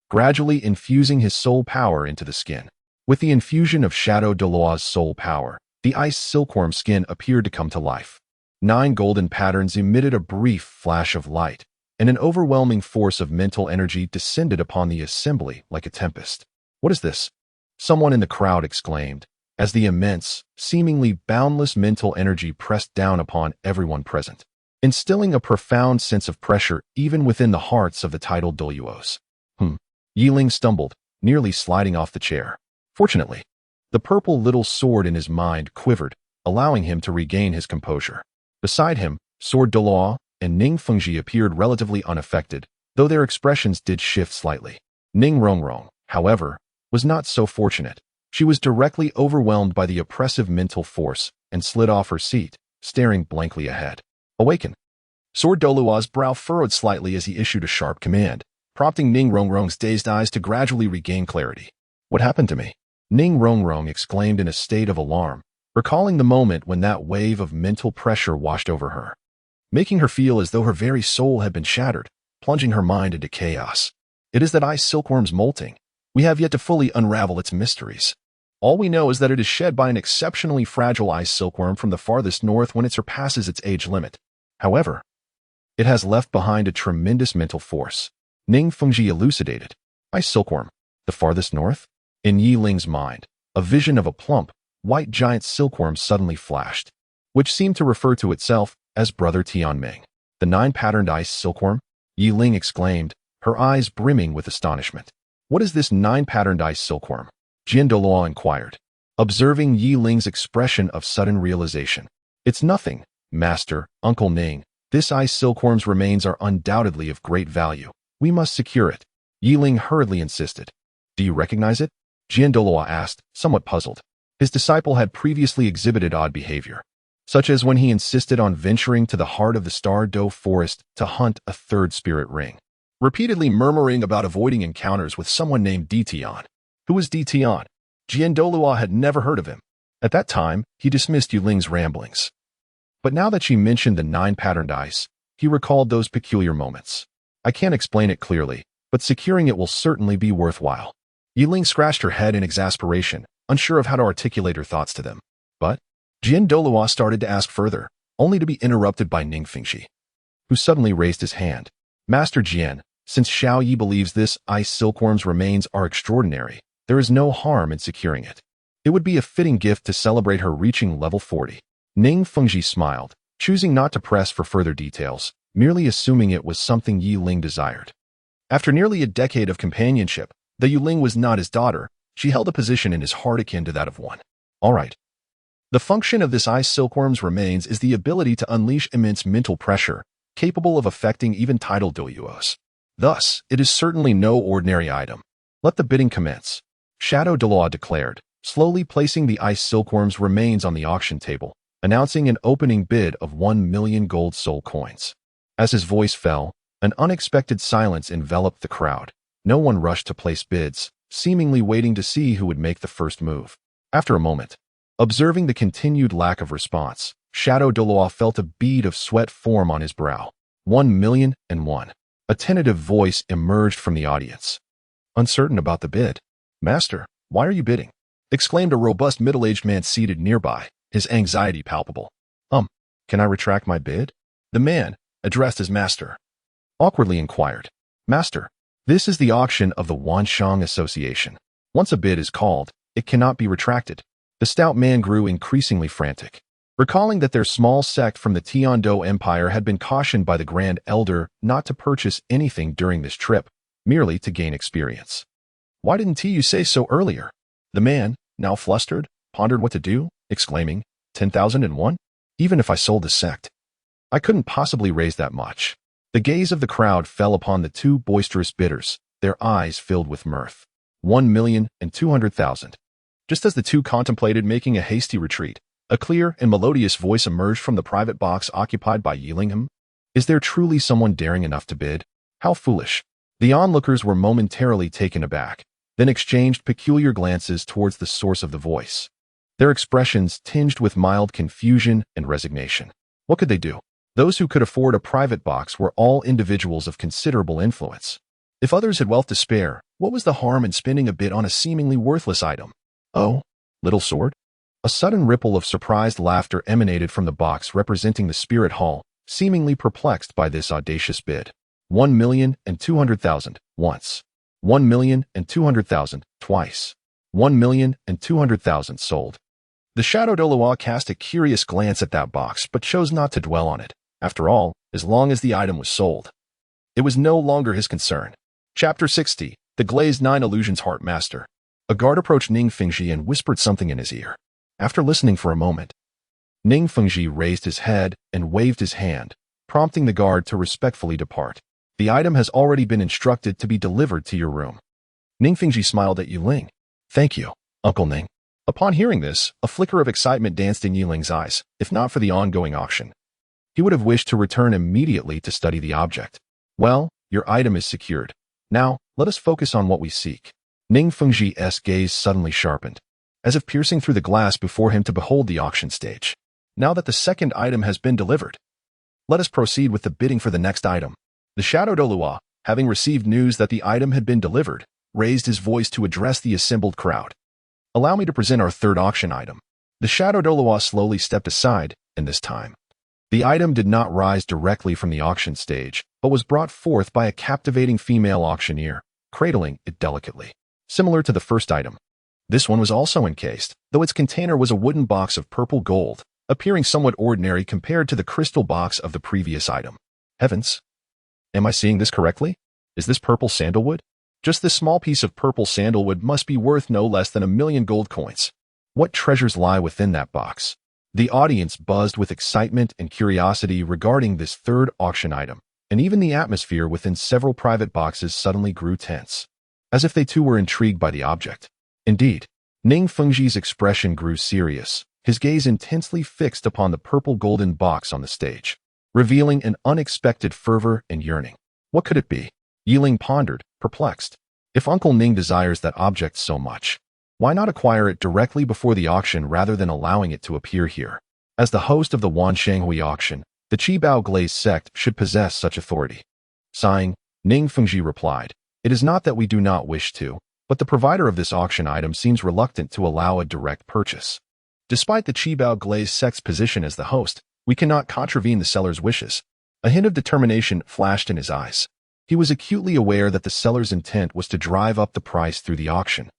gradually infusing his soul power into the skin. With the infusion of Shadow Douluo's soul power, the ice silkworm skin appeared to come to life. 9 golden patterns emitted a brief flash of light, and an overwhelming force of mental energy descended upon the assembly like a tempest. What is this? Someone in the crowd exclaimed, as the immense, seemingly boundless mental energy pressed down upon everyone present, instilling a profound sense of pressure even within the hearts of the titled Douluos. Yiling stumbled, nearly sliding off the chair. Fortunately, the purple little sword in his mind quivered, allowing him to regain his composure. Beside him, Sword Douluo and Ning Fengji appeared relatively unaffected, though their expressions did shift slightly. Ning Rongrong, however, was not so fortunate. She was directly overwhelmed by the oppressive mental force and slid off her seat, staring blankly ahead. Awaken! Sword Douluo's brow furrowed slightly as he issued a sharp command, prompting Ning Rongrong's dazed eyes to gradually regain clarity. What happened to me? Ning Rongrong exclaimed in a state of alarm, recalling the moment when that wave of mental pressure washed over her, making her feel as though her very soul had been shattered, plunging her mind into chaos. It is that ice silkworm's molting. We have yet to fully unravel its mysteries. All we know is that it is shed by an exceptionally fragile ice silkworm from the farthest north when it surpasses its age limit. However, it has left behind a tremendous mental force. Ning Fengji elucidated. Ice silkworm, the farthest north? In Yi Ling's mind, a vision of a plump, white giant silkworm suddenly flashed, which seemed to refer to itself as Brother Tianming. The nine-patterned ice silkworm? Yi Ling exclaimed, her eyes brimming with astonishment. What is this nine-patterned ice silkworm? Douluo inquired, observing Yi Ling's expression of sudden realization. It's nothing, Master, Uncle Ning. This ice silkworm's remains are undoubtedly of great value. We must secure it. Yi Ling hurriedly insisted. Do you recognize it? Douluo asked, somewhat puzzled. His disciple had previously exhibited odd behavior, such as when he insisted on venturing to the heart of the Star Doe forest to hunt a third spirit ring, repeatedly murmuring about avoiding encounters with someone named Tian. Who was Tian? Douluo had never heard of him. At that time, he dismissed Yi Ling's ramblings. But now that she mentioned the nine-patterned ice, he recalled those peculiar moments. I can't explain it clearly, but securing it will certainly be worthwhile. Yi Ling scratched her head in exasperation, unsure of how to articulate her thoughts to them. But Douluo started to ask further, only to be interrupted by Ning Fengji, who suddenly raised his hand. Master Jian, since Xiao Yi believes this ice silkworm's remains are extraordinary, there is no harm in securing it. It would be a fitting gift to celebrate her reaching level 40. Ning Fengji smiled, choosing not to press for further details, merely assuming it was something Yi Ling desired. After nearly a decade of companionship, though Yi Ling was not his daughter, she held a position in his heart akin to that of one. All right. The function of this ice silkworm's remains is the ability to unleash immense mental pressure, capable of affecting even tidal Douluos. Thus, it is certainly no ordinary item. Let the bidding commence. Douluo declared, slowly placing the ice silkworm's remains on the auction table, announcing an opening bid of 1 million gold soul coins. As his voice fell, an unexpected silence enveloped the crowd. No one rushed to place bids, seemingly waiting to see who would make the first move. After a moment, observing the continued lack of response, Douluo felt a bead of sweat form on his brow. 1,000,001. A tentative voice emerged from the audience. Uncertain about the bid. Master, why are you bidding? Exclaimed a robust middle-aged man seated nearby, his anxiety palpable. Can I retract my bid? The man, addressed as Master, awkwardly inquired. Master, this is the auction of the Wanshang Association. Once a bid is called, it cannot be retracted. The stout man grew increasingly frantic, recalling that their small sect from the Tiando Empire had been cautioned by the Grand Elder not to purchase anything during this trip, merely to gain experience. Why didn't you say so earlier? The man, now flustered, pondered what to do, exclaiming, 10,001? Even if I sold the sect, I couldn't possibly raise that much. The gaze of the crowd fell upon the two boisterous bidders, their eyes filled with mirth. 1,200,000. Just as the two contemplated making a hasty retreat, a clear and melodious voice emerged from the private box occupied by Yi Ling. Is there truly someone daring enough to bid? How foolish. The onlookers were momentarily taken aback, then exchanged peculiar glances towards the source of the voice, their expressions tinged with mild confusion and resignation. What could they do? Those who could afford a private box were all individuals of considerable influence. If others had wealth to spare, what was the harm in spending a bit on a seemingly worthless item? Oh, little sword? A sudden ripple of surprised laughter emanated from the box representing the spirit hall, seemingly perplexed by this audacious bid. 1,200,000 once. 1,200,000 twice. 1,200,000 sold. The Douluo cast a curious glance at that box, but chose not to dwell on it. After all, as long as the item was sold, it was no longer his concern. Chapter 60. The Glazed Nine Illusions Heart Master. A guard approached Ning Fengji and whispered something in his ear. After listening for a moment, Ning Fengji raised his head and waved his hand, prompting the guard to respectfully depart. The item has already been instructed to be delivered to your room. Ning Fengji smiled at Yi Ling. Thank you, Uncle Ning. Upon hearing this, a flicker of excitement danced in Yi Ling's eyes. If not for the ongoing auction, he would have wished to return immediately to study the object. Well, your item is secured. Now, let us focus on what we seek. Ning Fengji's gaze suddenly sharpened. as if piercing through the glass before him to behold the auction stage. Now that the second item has been delivered, let us proceed with the bidding for the next item. The Shadow Douluo, having received news that the item had been delivered, raised his voice to address the assembled crowd. Allow me to present our third auction item. The Shadow Douluo slowly stepped aside, and this time, the item did not rise directly from the auction stage, but was brought forth by a captivating female auctioneer, cradling it delicately. Similar to the first item, this one was also encased, though its container was a wooden box of purple gold, appearing somewhat ordinary compared to the crystal box of the previous item. Heavens! Am I seeing this correctly? Is this purple sandalwood? Just this small piece of purple sandalwood must be worth no less than 1,000,000 gold coins. What treasures lie within that box? The audience buzzed with excitement and curiosity regarding this third auction item, and even the atmosphere within several private boxes suddenly grew tense, as if they too were intrigued by the object. Indeed, Ning Fengji's expression grew serious, his gaze intensely fixed upon the purple golden box on the stage, revealing an unexpected fervor and yearning. What could it be? Yiling pondered, perplexed. If Uncle Ning desires that object so much, why not acquire it directly before the auction rather than allowing it to appear here? As the host of the Wanshanhui auction, the Qibao Glaze sect should possess such authority. Sighing, Ning Fengji replied, "It is not that we do not wish to, but the provider of this auction item seems reluctant to allow a direct purchase. Despite the Qibao Glaze sect's position as the host, we cannot contravene the seller's wishes." A hint of determination flashed in his eyes. He was acutely aware that the seller's intent was to drive up the price through the auction,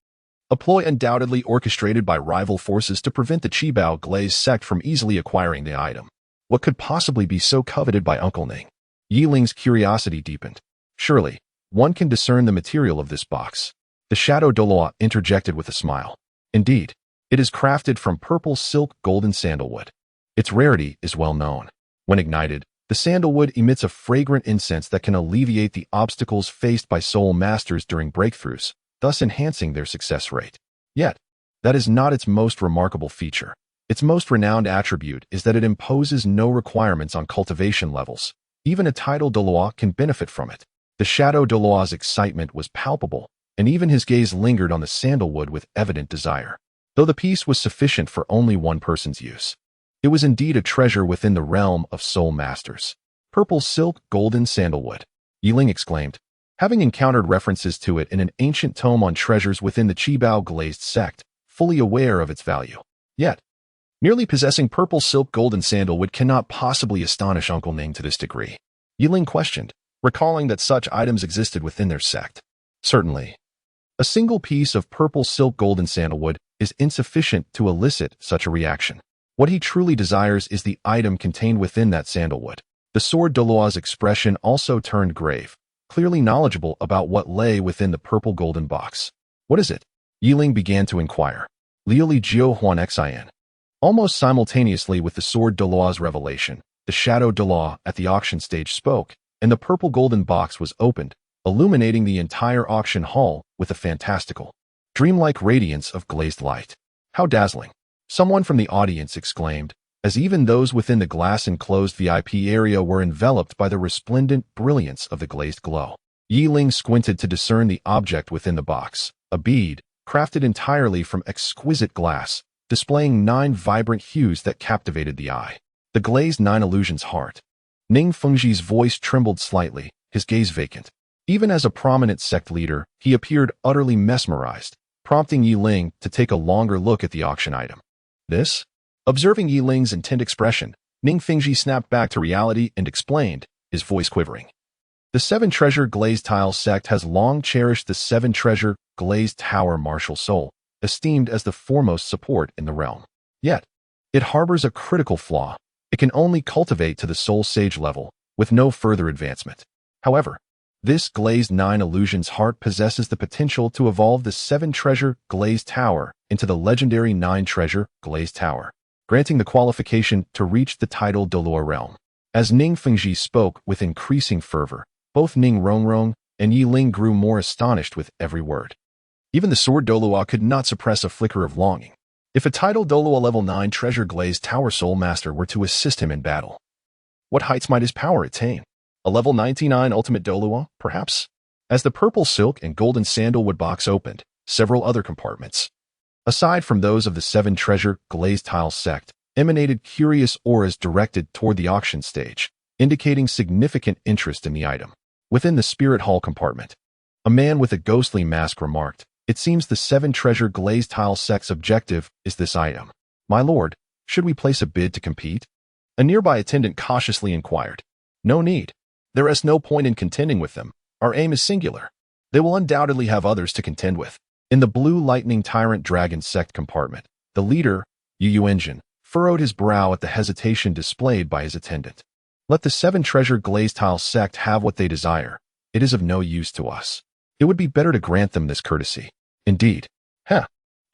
a ploy undoubtedly orchestrated by rival forces to prevent the Qibao Glaze sect from easily acquiring the item. What could possibly be so coveted by Uncle Ning? Yiling's curiosity deepened. Surely, one can discern the material of this box. The Shadow Douluo interjected with a smile. Indeed, it is crafted from purple silk golden sandalwood. Its rarity is well known. When ignited, the sandalwood emits a fragrant incense that can alleviate the obstacles faced by soul masters during breakthroughs, thus enhancing their success rate. Yet, that is not its most remarkable feature. Its most renowned attribute is that it imposes no requirements on cultivation levels. Even a titled Douluo can benefit from it. The Shadow Douluo's excitement was palpable, and even his gaze lingered on the sandalwood with evident desire. Though the piece was sufficient for only one person's use, it was indeed a treasure within the realm of soul masters. Purple silk golden sandalwood, Yiling exclaimed, having encountered references to it in an ancient tome on treasures within the Qibao Glazed sect, fully aware of its value. Yet, merely possessing purple silk golden sandalwood cannot possibly astonish Uncle Ning to this degree. Yiling questioned, recalling that such items existed within their sect. Certainly, a single piece of purple silk golden sandalwood is insufficient to elicit such a reaction. What he truly desires is the item contained within that sandalwood. The sword Douluo's expression also turned grave, clearly knowledgeable about what lay within the purple golden box. What is it? Yiling began to inquire. Liuli Jiu Huan Xian. Almost simultaneously with the sword Douluo's revelation, the Shadow Douluo at the auction stage spoke, and the purple golden box was opened, illuminating the entire auction hall with a fantastical, dreamlike radiance of glazed light. How dazzling! Someone from the audience exclaimed, as even those within the glass-enclosed VIP area were enveloped by the resplendent brilliance of the glazed glow. Yiling squinted to discern the object within the box, a bead, crafted entirely from exquisite glass, displaying 9 vibrant hues that captivated the eye. The glazed 9 illusions heart. Ning Fengji's voice trembled slightly, his gaze vacant. Even as a prominent sect leader, he appeared utterly mesmerized, prompting Yiling to take a longer look at the auction item. This? Observing Yiling's intent expression, Ning Fengji snapped back to reality and explained, his voice quivering. The 7 Treasure Glazed Tile sect has long cherished the 7 Treasure Glazed Tower martial soul, esteemed as the foremost support in the realm. Yet, it harbors a critical flaw. It can only cultivate to the soul sage level, with no further advancement. However, this glazed 9 illusions heart possesses the potential to evolve the 7 Treasure Glazed Tower into the legendary 9 Treasure Glazed Tower, granting the qualification to reach the titled Douluo realm. As Ning Fengji spoke with increasing fervor, both Ning Rongrong and Yiling grew more astonished with every word. Even the sword Douluo could not suppress a flicker of longing. If a titled Douluo level 9 Treasure Glazed Tower Soul Master were to assist him in battle, what heights might his power attain? A level 99 Ultimate Douluo, perhaps? As the purple silk and golden sandalwood box opened, several other compartments, Aside from those of the Seven Treasure Glazed Tile sect, emanated curious auras directed toward the auction stage, indicating significant interest in the item. Within the Spirit Hall compartment, a man with a ghostly mask remarked, "It seems the Seven Treasure Glazed Tile sect's objective is this item. My lord, should we place a bid to compete?" A nearby attendant cautiously inquired. "No need. There is no point in contending with them. Our aim is singular. They will undoubtedly have others to contend with." In the Blue Lightning Tyrant Dragon sect compartment, the leader, Yu Engine, furrowed his brow at the hesitation displayed by his attendant. "Let the Seven Treasure Glazed Tile sect have what they desire. It is of no use to us. It would be better to grant them this courtesy." Indeed.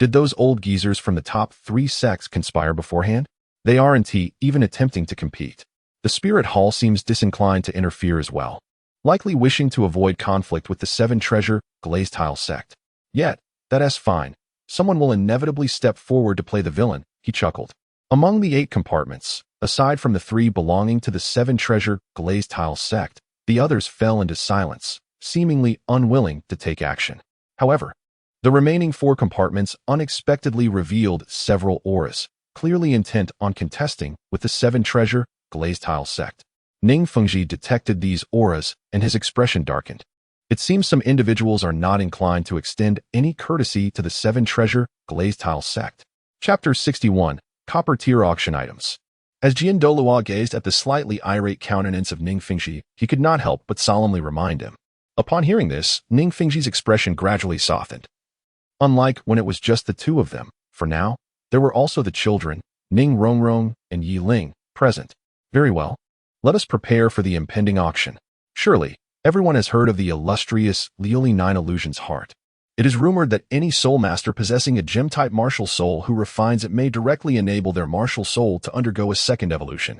Did those old geezers from the top 3 sects conspire beforehand? They aren't even attempting to compete. The Spirit Hall seems disinclined to interfere as well, likely wishing to avoid conflict with the Seven Treasure Glazed Tile sect. Yet, that's fine. Someone will inevitably step forward to play the villain, he chuckled. Among the 8 compartments, aside from the 3 belonging to the Seven Treasure Glazed Tile sect, the others fell into silence, seemingly unwilling to take action. However, the remaining 4 compartments unexpectedly revealed several auras, clearly intent on contesting with the Seven Treasure Glazed Tile sect. Ning Fengji detected these auras, and his expression darkened. It seems some individuals are not inclined to extend any courtesy to the Seven Treasure Glazed Tile sect. Chapter 61. Copper Tier Auction Items. As Jian Douluo gazed at the slightly irate countenance of Ning Fengji, he could not help but solemnly remind him. Upon hearing this, Ning Fengji's expression gradually softened. Unlike when it was just the 2 of them, for now, there were also the children, Ning Rongrong and Yi Ling, present. Very well. Let us prepare for the impending auction. Surely, everyone has heard of the illustrious Liuli 9 Illusions Heart. It is rumored that any soul master possessing a gem-type martial soul who refines it may directly enable their martial soul to undergo a second evolution,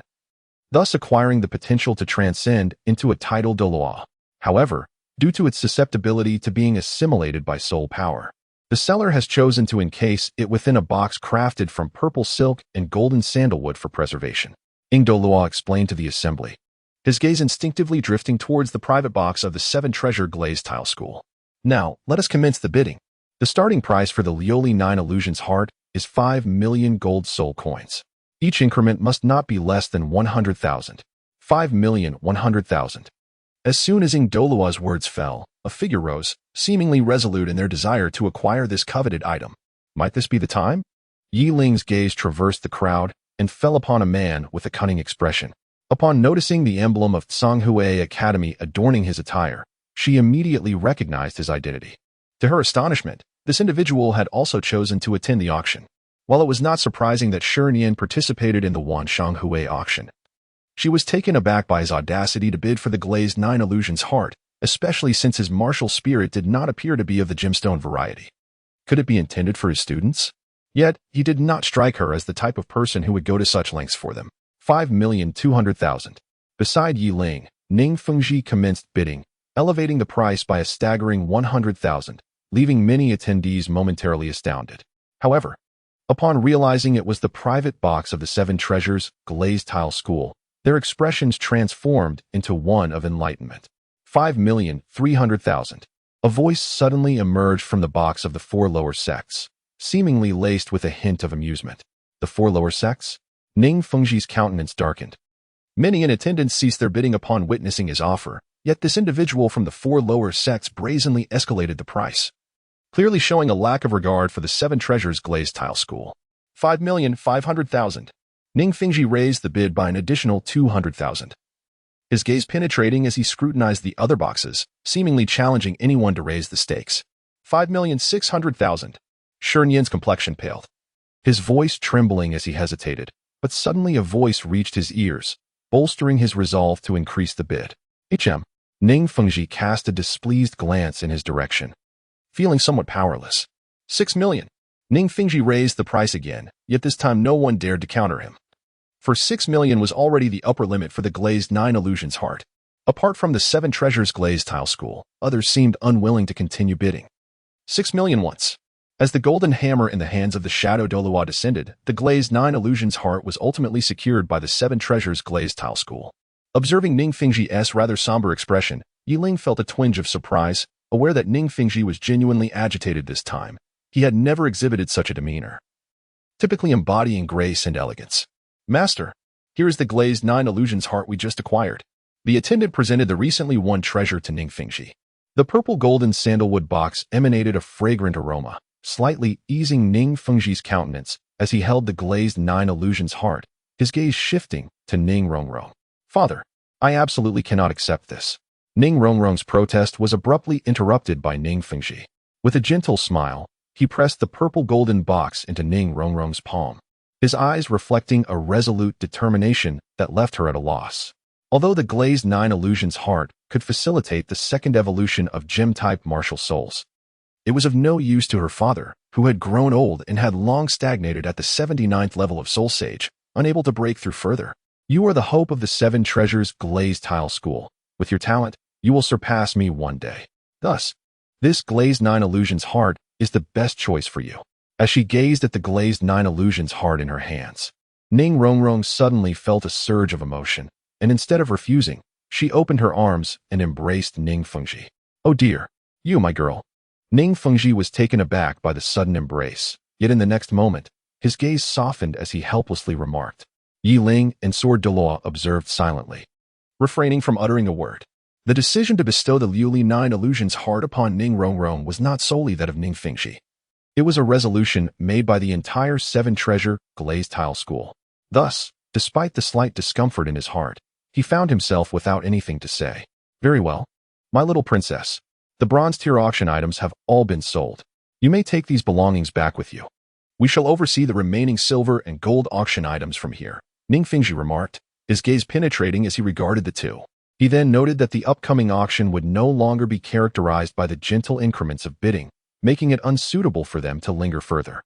thus acquiring the potential to transcend into a title Douluo. However, due to its susceptibility to being assimilated by soul power, the seller has chosen to encase it within a box crafted from purple silk and golden sandalwood for preservation. Douluo explained to the assembly, his gaze instinctively drifting towards the private box of the Seven Treasure Glazed Tile School. Now, let us commence the bidding. The starting price for the Liuli 9 Illusions Heart is 5 million gold soul coins. Each increment must not be less than 100,000. 5,100,000. As soon as Douluo's words fell, a figure rose, seemingly resolute in their desire to acquire this coveted item. Might this be the time? Yi Ling's gaze traversed the crowd and fell upon a man with a cunning expression. Upon noticing the emblem of Tsanghui Academy adorning his attire, she immediately recognized his identity. To her astonishment, this individual had also chosen to attend the auction. While it was not surprising that Shinian participated in the Wanshanghui auction, she was taken aback by his audacity to bid for the Glazed 9 Illusions Heart, especially since his martial spirit did not appear to be of the gemstone variety. Could it be intended for his students? Yet, he did not strike her as the type of person who would go to such lengths for them. 5,200,000. Beside Yi Ling, Ning Fengji commenced bidding, elevating the price by a staggering 100,000, leaving many attendees momentarily astounded. However, upon realizing it was the private box of the Seven Treasures Glazed Tile School, their expressions transformed into one of enlightenment. 5,300,000. A voice suddenly emerged from the box of the 4 lower sects, seemingly laced with a hint of amusement. The 4 lower sects? Ning Fengji's countenance darkened. Many in attendance ceased their bidding upon witnessing his offer, yet this individual from the 4 lower sects brazenly escalated the price, clearly showing a lack of regard for the Seven Treasures Glazed Tile School. 5,500,000. Ning Fengji raised the bid by an additional 200,000. His gaze penetrating as he scrutinized the other boxes, seemingly challenging anyone to raise the stakes. 5,600,000. Shinian's complexion paled, his voice trembling as he hesitated, but suddenly a voice reached his ears, bolstering his resolve to increase the bid. Ning Fengji cast a displeased glance in his direction, feeling somewhat powerless. 6 million. Ning Fengji raised the price again, yet this time no one dared to counter him. For 6 million was already the upper limit for the Glazed 9 Illusions Heart. Apart from the Seven Treasures Glazed Tile School, others seemed unwilling to continue bidding. 6 million once. As the golden hammer in the hands of the Shadow Douluo descended, the Glazed 9 Illusions Heart was ultimately secured by the Seven Treasures Glazed Tile School. Observing Ning Fengji's rather somber expression, Yi Ling felt a twinge of surprise, aware that Ning Fengji was genuinely agitated this time. He had never exhibited such a demeanor, typically embodying grace and elegance. "Master, here is the glazed 9 illusions heart we just acquired." The attendant presented the recently won treasure to Ning Fengji. The purple-golden sandalwood box emanated a fragrant aroma, slightly easing Ning Fengji's countenance as he held the glazed 9 illusions heart, his gaze shifting to Ning Rongrong. "Father, I absolutely cannot accept this." Ning Rongrong's protest was abruptly interrupted by Ning Fengji. With a gentle smile, he pressed the purple-golden box into Ning Rongrong's palm, his eyes reflecting a resolute determination that left her at a loss. Although the glazed 9 illusions heart could facilitate the second evolution of gem-type martial souls, it was of no use to her father, who had grown old and had long stagnated at the 79th level of Soul Sage, unable to break through further. "You are the hope of the 7 Treasures Glazed Tile School. With your talent, you will surpass me one day. Thus, this glazed 9 illusions heart is the best choice for you." As she gazed at the glazed 9 illusions heart in her hands, Ning Rongrong suddenly felt a surge of emotion, and instead of refusing, she opened her arms and embraced Ning Fengji. "Oh dear, you, my girl." Ning Fengji was taken aback by the sudden embrace, yet in the next moment, his gaze softened as he helplessly remarked. Yi Ling and Sword Douluo observed silently, refraining from uttering a word. The decision to bestow the Liuli 9 illusions heart upon Ning Rongrong was not solely that of Ning Fengji. It was a resolution made by the entire 7 Treasure Glazed Tile School. Thus, despite the slight discomfort in his heart, he found himself without anything to say. "Very well, my little princess. The bronze tier auction items have all been sold. You may take these belongings back with you. We shall oversee the remaining silver and gold auction items from here," Ning Fengji remarked, his gaze penetrating as he regarded the two. He then noted that the upcoming auction would no longer be characterized by the gentle increments of bidding, making it unsuitable for them to linger further.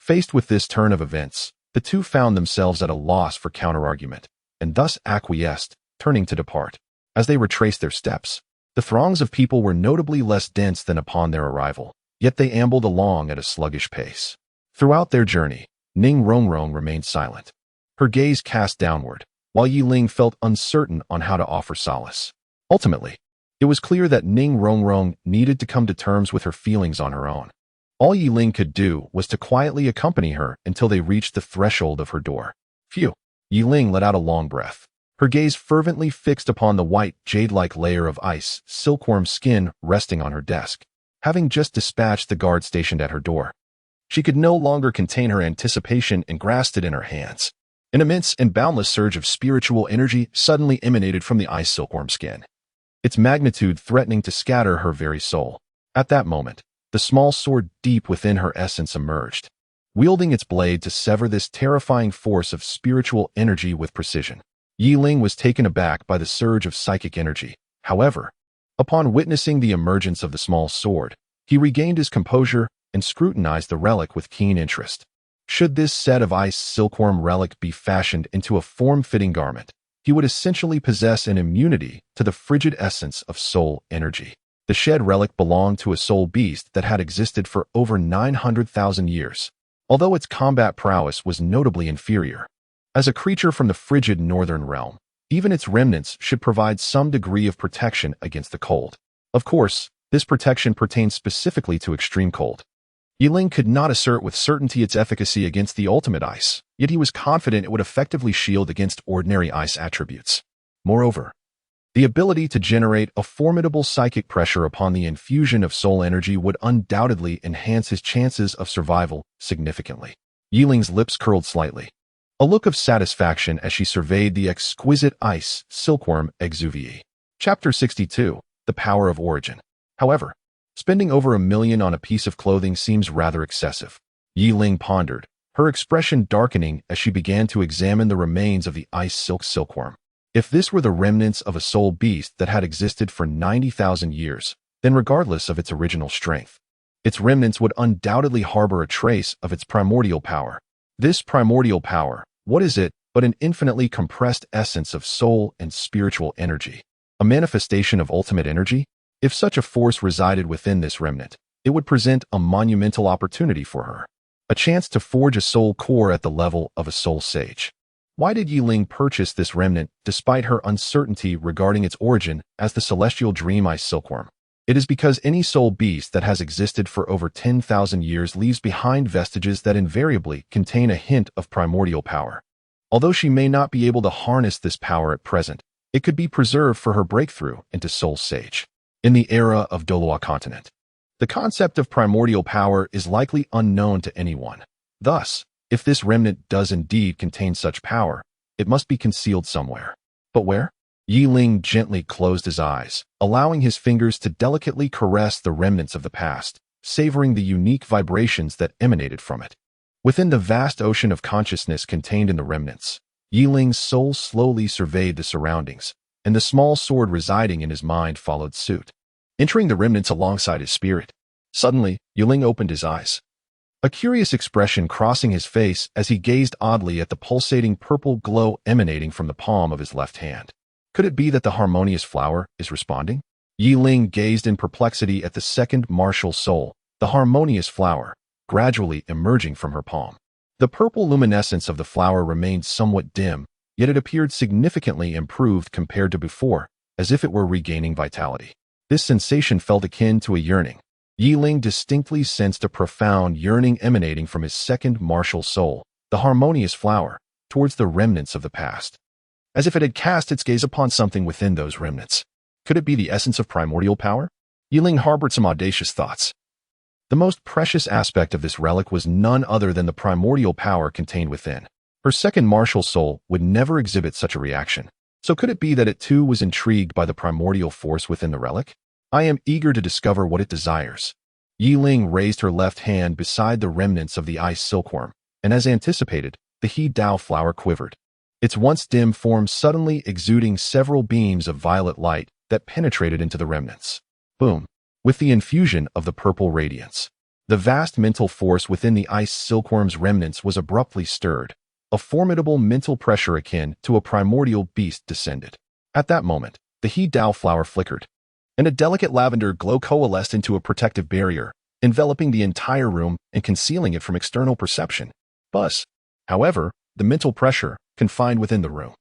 Faced with this turn of events, the two found themselves at a loss for counterargument, and thus acquiesced, turning to depart. As they retraced their steps, the throngs of people were notably less dense than upon their arrival, yet they ambled along at a sluggish pace. Throughout their journey, Ning Rongrong remained silent, her gaze cast downward, while Yi Ling felt uncertain on how to offer solace. Ultimately, it was clear that Ning Rongrong needed to come to terms with her feelings on her own. All Yi Ling could do was to quietly accompany her until they reached the threshold of her door. Phew! Yi Ling let out a long breath, her gaze fervently fixed upon the white, jade-like layer of ice, silkworm skin resting on her desk. Having just dispatched the guard stationed at her door, she could no longer contain her anticipation and grasped it in her hands. An immense and boundless surge of spiritual energy suddenly emanated from the ice silkworm skin, its magnitude threatening to scatter her very soul. At that moment, the small sword deep within her essence emerged, wielding its blade to sever this terrifying force of spiritual energy with precision. Yi Ling was taken aback by the surge of psychic energy. However, upon witnessing the emergence of the small sword, he regained his composure and scrutinized the relic with keen interest. Should this set of ice silkworm relic be fashioned into a form-fitting garment, he would essentially possess an immunity to the frigid essence of soul energy. The shed relic belonged to a soul beast that had existed for over 900,000 years, although its combat prowess was notably inferior. As a creature from the frigid northern realm, even its remnants should provide some degree of protection against the cold. Of course, this protection pertains specifically to extreme cold. Yi Ling could not assert with certainty its efficacy against the ultimate ice, yet he was confident it would effectively shield against ordinary ice attributes. Moreover, the ability to generate a formidable psychic pressure upon the infusion of soul energy would undoubtedly enhance his chances of survival significantly. Yi Ling's lips curled slightly, a look of satisfaction as she surveyed the exquisite ice silkworm exuvie. Chapter 62, The Power of Origin. However, spending over $1 million on a piece of clothing seems rather excessive. Yi Ling pondered, her expression darkening as she began to examine the remains of the ice silkworm. If this were the remnants of a soul beast that had existed for 90,000 years, then regardless of its original strength, its remnants would undoubtedly harbor a trace of its primordial power. This primordial power, what is it but an infinitely compressed essence of soul and spiritual energy? A manifestation of ultimate energy? If such a force resided within this remnant, it would present a monumental opportunity for her, a chance to forge a soul core at the level of a soul sage. Why did Yi Ling purchase this remnant despite her uncertainty regarding its origin as the celestial dream ice silkworm? It is because any soul beast that has existed for over 10,000 years leaves behind vestiges that invariably contain a hint of primordial power. Although she may not be able to harness this power at present, it could be preserved for her breakthrough into Soul Sage. In the era of Douluo continent, the concept of primordial power is likely unknown to anyone. Thus, if this remnant does indeed contain such power, it must be concealed somewhere. But where? Yi Ling gently closed his eyes, allowing his fingers to delicately caress the remnants of the past, savoring the unique vibrations that emanated from it. Within the vast ocean of consciousness contained in the remnants, Yi Ling's soul slowly surveyed the surroundings, and the small sword residing in his mind followed suit, entering the remnants alongside his spirit. Suddenly, Yi Ling opened his eyes, a curious expression crossing his face as he gazed oddly at the pulsating purple glow emanating from the palm of his left hand. Could it be that the harmonious flower is responding? Yi Ling gazed in perplexity at the second martial soul, the harmonious flower, gradually emerging from her palm. The purple luminescence of the flower remained somewhat dim, yet it appeared significantly improved compared to before, as if it were regaining vitality. This sensation felt akin to a yearning. Yi Ling distinctly sensed a profound yearning emanating from his second martial soul, the harmonious flower, towards the remnants of the past, as if it had cast its gaze upon something within those remnants. Could it be the essence of primordial power? Yi Ling harbored some audacious thoughts. The most precious aspect of this relic was none other than the primordial power contained within. Her second martial soul would never exhibit such a reaction. So could it be that it too was intrigued by the primordial force within the relic? I am eager to discover what it desires. Yi Ling raised her left hand beside the remnants of the ice silkworm, and as anticipated, the He Dao flower quivered, its once dim form suddenly exuding several beams of violet light that penetrated into the remnants. Boom! With the infusion of the purple radiance, the vast mental force within the ice silkworm's remnants was abruptly stirred. A formidable mental pressure akin to a primordial beast descended. At that moment, the He Dao flower flickered, and a delicate lavender glow coalesced into a protective barrier, enveloping the entire room and concealing it from external perception. However, the mental pressure, confined within the room,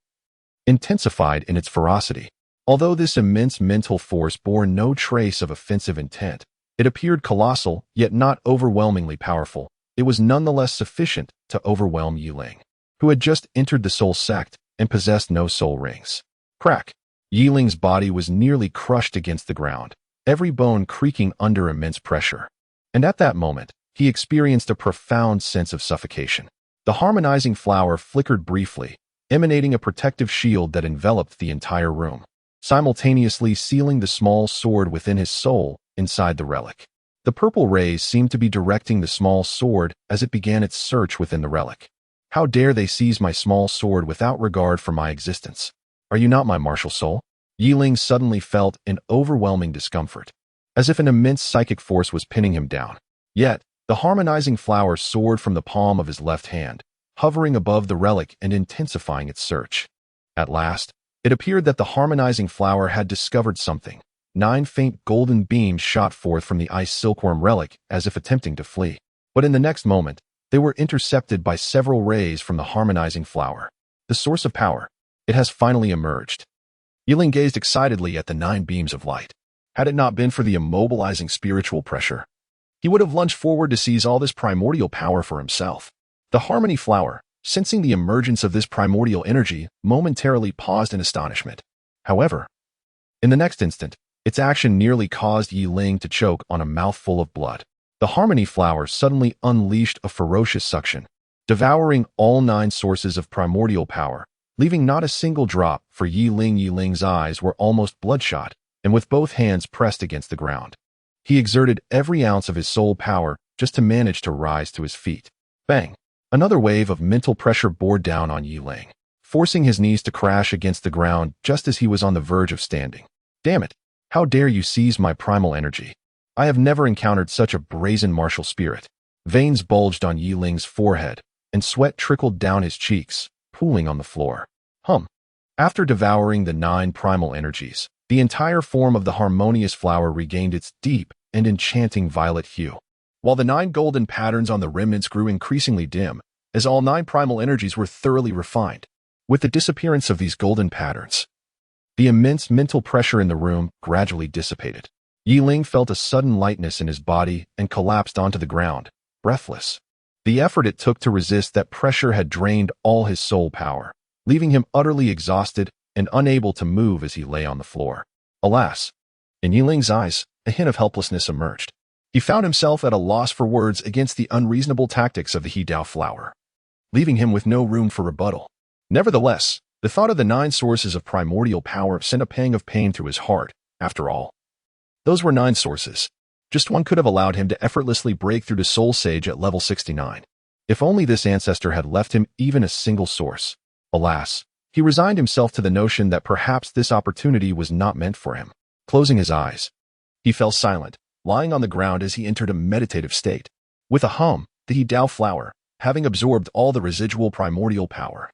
intensified in its ferocity. Although this immense mental force bore no trace of offensive intent, it appeared colossal, yet not overwhelmingly powerful. It was nonetheless sufficient to overwhelm Yi Ling, who had just entered the soul sect and possessed no soul rings. Crack! Yi Ling's body was nearly crushed against the ground, every bone creaking under immense pressure. And at that moment, he experienced a profound sense of suffocation. The harmonizing flower flickered briefly, emanating a protective shield that enveloped the entire room, simultaneously sealing the small sword within his soul inside the relic. The purple rays seemed to be directing the small sword as it began its search within the relic. How dare they seize my small sword without regard for my existence? Are you not my martial soul? Yi Ling suddenly felt an overwhelming discomfort, as if an immense psychic force was pinning him down. Yet, the harmonizing flower soared from the palm of his left hand, hovering above the relic and intensifying its search. At last, it appeared that the harmonizing flower had discovered something. 9 faint golden beams shot forth from the ice silkworm relic as if attempting to flee. But in the next moment, they were intercepted by several rays from the harmonizing flower. The source of power. It has finally emerged. Yi Ling gazed excitedly at the 9 beams of light. Had it not been for the immobilizing spiritual pressure, he would have lunged forward to seize all this primordial power for himself. The harmony flower, sensing the emergence of this primordial energy, momentarily paused in astonishment. However, in the next instant, its action nearly caused Yi Ling to choke on a mouthful of blood. The harmony flower suddenly unleashed a ferocious suction, devouring all 9 sources of primordial power, leaving not a single drop for Yi Ling. Yi Ling's eyes were almost bloodshot, and with both hands pressed against the ground, he exerted every ounce of his soul power just to manage to rise to his feet. Bang! Another wave of mental pressure bore down on Yi Ling, forcing his knees to crash against the ground just as he was on the verge of standing. Damn it! How dare you seize my primal energy? I have never encountered such a brazen martial spirit. Veins bulged on Yi Ling's forehead, and sweat trickled down his cheeks, pooling on the floor. After devouring the 9 primal energies, the entire form of the harmonious flower regained its deep and enchanting violet hue, while the 9 golden patterns on the remnants grew increasingly dim, as all 9 primal energies were thoroughly refined. With the disappearance of these golden patterns, the immense mental pressure in the room gradually dissipated. Yi Ling felt a sudden lightness in his body and collapsed onto the ground, breathless. The effort it took to resist that pressure had drained all his soul power, leaving him utterly exhausted and unable to move as he lay on the floor. Alas! In Yi Ling's eyes, a hint of helplessness emerged. He found himself at a loss for words against the unreasonable tactics of the He Dao flower, leaving him with no room for rebuttal. Nevertheless, the thought of the 9 sources of primordial power sent a pang of pain through his heart. After all, those were 9 sources. Just one could have allowed him to effortlessly break through to Soul Sage at level 69. If only this ancestor had left him even a single source. Alas, he resigned himself to the notion that perhaps this opportunity was not meant for him. Closing his eyes, he fell silent, lying on the ground as he entered a meditative state. With a hum, the He Dao flower, having absorbed all the residual primordial power,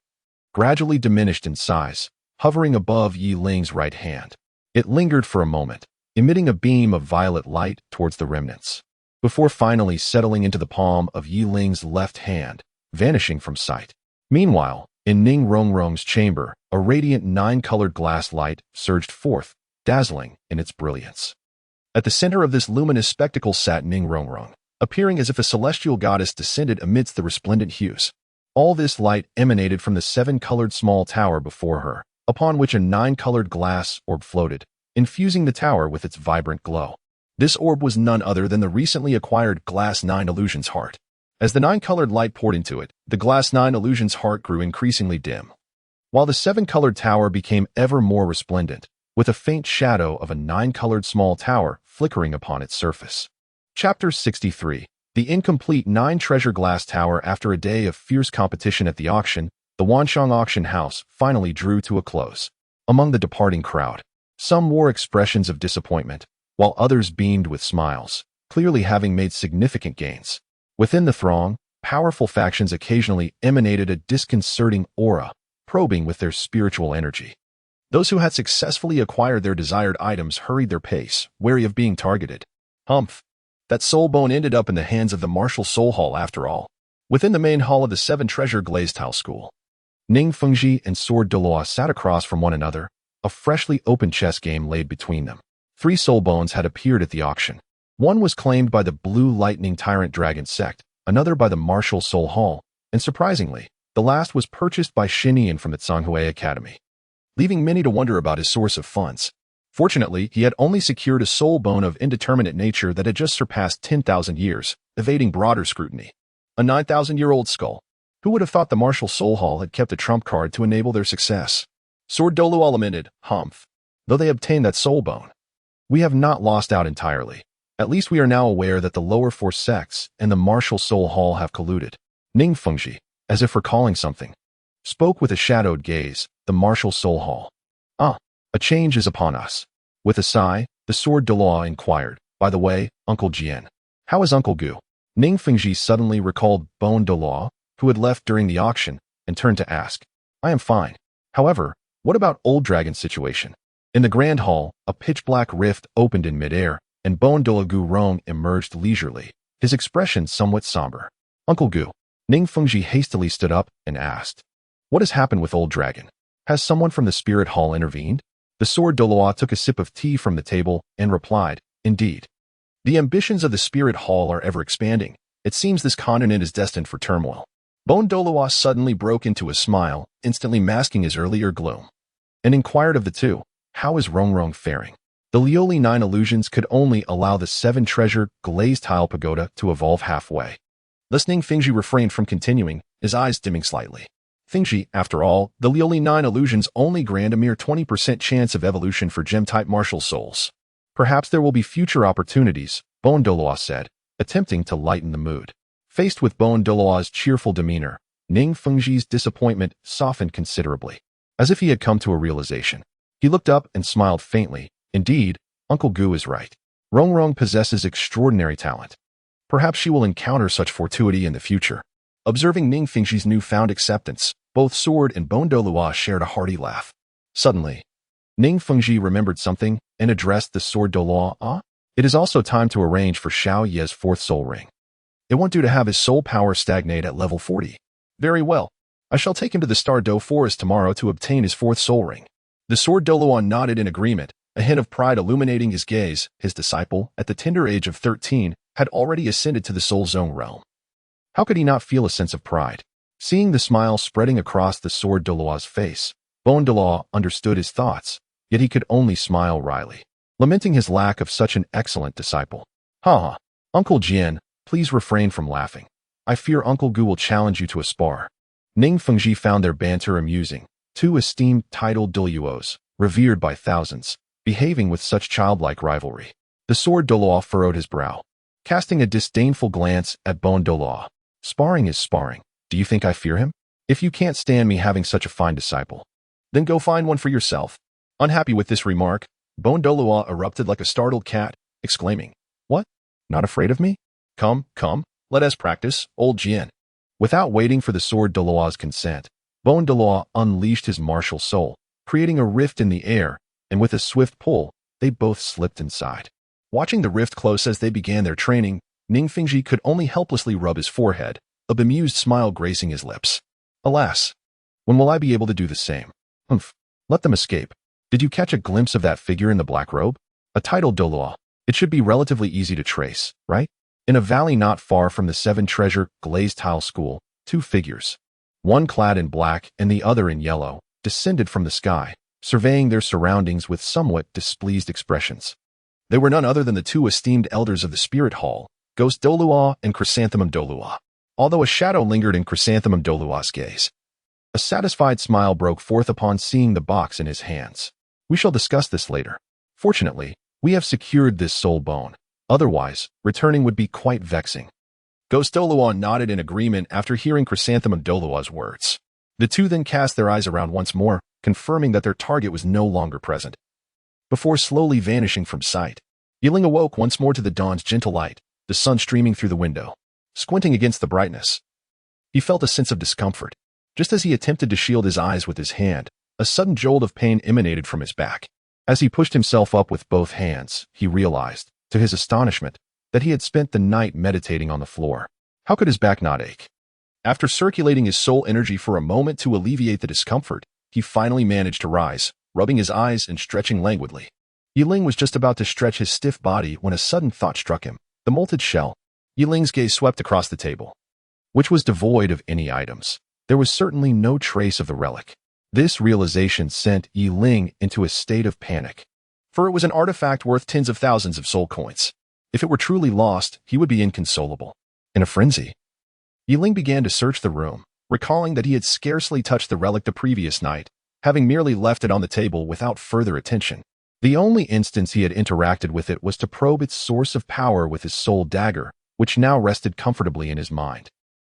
gradually diminished in size, hovering above Yi Ling's right hand. It lingered for a moment, emitting a beam of violet light towards the remnants, before finally settling into the palm of Yi Ling's left hand, vanishing from sight. Meanwhile, in Ning Rongrong's chamber, a radiant 9-colored glass light surged forth, dazzling in its brilliance. At the center of this luminous spectacle sat Ning Rongrong, appearing as if a celestial goddess descended amidst the resplendent hues. All this light emanated from the 7-colored small tower before her, upon which a 9-colored glass orb floated, infusing the tower with its vibrant glow. This orb was none other than the recently acquired Glass 9 Illusion's heart. As the 9-colored light poured into it, the Glass 9 Illusion's heart grew increasingly dim, while the 7-colored tower became ever more resplendent, with a faint shadow of a 9-colored small tower flickering upon its surface. Chapter 63. The incomplete 9-treasure glass tower. After a day of fierce competition at the auction, the Wanshang auction house finally drew to a close. Among the departing crowd, some wore expressions of disappointment, while others beamed with smiles, clearly having made significant gains. Within the throng, powerful factions occasionally emanated a disconcerting aura, probing with their spiritual energy. Those who had successfully acquired their desired items hurried their pace, wary of being targeted. Humph! That soul bone ended up in the hands of the Martial Soul Hall after all. Within the main hall of the 7-treasure glazed tile school, Ning Fengji and Sword Douluo sat across from one another, a freshly opened chess game laid between them. 3 soul bones had appeared at the auction. One was claimed by the Blue Lightning Tyrant Dragon sect, another by the Martial Soul Hall, and surprisingly, the last was purchased by Xinyan from the Zhonghui Academy, leaving many to wonder about his source of funds. Fortunately, he had only secured a soul bone of indeterminate nature that had just surpassed 10,000 years, evading broader scrutiny. A 9,000-year-old skull. Who would have thought the Martial Soul Hall had kept a trump card to enable their success? Sword Douluo lamented, humph. Though they obtained that soul bone, we have not lost out entirely. At least we are now aware that the lower 4 sects and the Martial Soul Hall have colluded. Ning Fengji, as if recalling something, spoke with a shadowed gaze. The Martial Soul Hall. A change is upon us. With a sigh, the Sword Douluo inquired, by the way, Uncle Jian, how is Uncle Gu? Ning Fengji suddenly recalled Bone Douluo, who had left during the auction, and turned to ask, I am fine. However, what about Old Dragon's situation? In the Grand Hall, a pitch-black rift opened in midair, and Bone Douluo Gu Rong emerged leisurely, his expression somewhat somber. Uncle Gu. Ning Fengji hastily stood up and asked, what has happened with Old Dragon? Has someone from the Spirit Hall intervened? The Sword Douluo took a sip of tea from the table and replied, indeed. The ambitions of the Spirit Hall are ever expanding. It seems this continent is destined for turmoil. Bone Douluo suddenly broke into a smile, instantly masking his earlier gloom, and inquired of the two, how is Rongrong faring? The Lioli 9 illusions could only allow the 7-treasure glazed tile pagoda to evolve halfway. Listening, Fengji refrained from continuing, his eyes dimming slightly. Fengji, after all, the Lioli 9 illusions only grant a mere 20% chance of evolution for gem-type martial souls. Perhaps there will be future opportunities, Bone Douluo said, attempting to lighten the mood. Faced with Bone Douluo's cheerful demeanor, Ning Fengji's disappointment softened considerably, as if he had come to a realization. He looked up and smiled faintly. Indeed, Uncle Gu is right. Rongrong possesses extraordinary talent. Perhaps she will encounter such fortuity in the future. Observing Ning Fengji's newfound acceptance, both Sword and Bone Douluo shared a hearty laugh. Suddenly, Ning Fengji remembered something and addressed the Sword Douluo. It is also time to arrange for Xiao Ye's 4th soul ring. It won't do to have his soul power stagnate at level 40. Very well. I shall take him to the Star Do Forest tomorrow to obtain his 4th soul ring. The Sword Douluo nodded in agreement, a hint of pride illuminating his gaze. His disciple, at the tender age of 13, had already ascended to the soul zone realm. How could he not feel a sense of pride? Seeing the smile spreading across the sword Douluo's face, Douluo understood his thoughts, yet he could only smile wryly, lamenting his lack of such an excellent disciple. Ha! Uncle Jian, please refrain from laughing. I fear Uncle Gu will challenge you to a spar. Ning Fengji found their banter amusing. Two esteemed titled Douluos, revered by thousands, behaving with such childlike rivalry. The sword Douluo furrowed his brow, casting a disdainful glance at Douluo. Sparring is sparring. Do you think I fear him? If you can't stand me having such a fine disciple, then go find one for yourself. Unhappy with this remark, Douluo erupted like a startled cat, exclaiming, What? Not afraid of me? Come, let us practice, old Jian. Without waiting for the sword Douluo's consent, Douluo unleashed his martial soul, creating a rift in the air, and with a swift pull, they both slipped inside. Watching the rift close as they began their training, Ning Fengji could only helplessly rub his forehead, a bemused smile gracing his lips. Alas, when will I be able to do the same? Humph, let them escape. Did you catch a glimpse of that figure in the black robe? A titled Douluo. It should be relatively easy to trace, right? In a valley not far from the Seven Treasure glazed tile school, two figures, one clad in black and the other in yellow, descended from the sky, surveying their surroundings with somewhat displeased expressions. They were none other than the two esteemed elders of the Spirit Hall, Ghost Douluo and Chrysanthemum Douluo. Although a shadow lingered in Chrysanthemum Douluo's gaze, a satisfied smile broke forth upon seeing the box in his hands. We shall discuss this later. Fortunately, we have secured this soul bone. Otherwise, returning would be quite vexing. Ghost Douluo nodded in agreement after hearing Chrysanthemum Douluo's words. The two then cast their eyes around once more, confirming that their target was no longer present. Before slowly vanishing from sight, Yiling awoke once more to the dawn's gentle light, the sun streaming through the window. Squinting against the brightness, he felt a sense of discomfort. Just as he attempted to shield his eyes with his hand, a sudden jolt of pain emanated from his back. As he pushed himself up with both hands, he realized, to his astonishment, that he had spent the night meditating on the floor. How could his back not ache? After circulating his soul energy for a moment to alleviate the discomfort, he finally managed to rise, rubbing his eyes and stretching languidly. Yiling was just about to stretch his stiff body when a sudden thought struck him. The molted shell. Yiling's gaze swept across the table, which was devoid of any items. There was certainly no trace of the relic. This realization sent Yiling into a state of panic, for it was an artifact worth tens of thousands of soul coins. If it were truly lost, he would be inconsolable. In a frenzy, Yiling began to search the room, recalling that he had scarcely touched the relic the previous night, having merely left it on the table without further attention. The only instance he had interacted with it was to probe its source of power with his soul dagger, which now rested comfortably in his mind,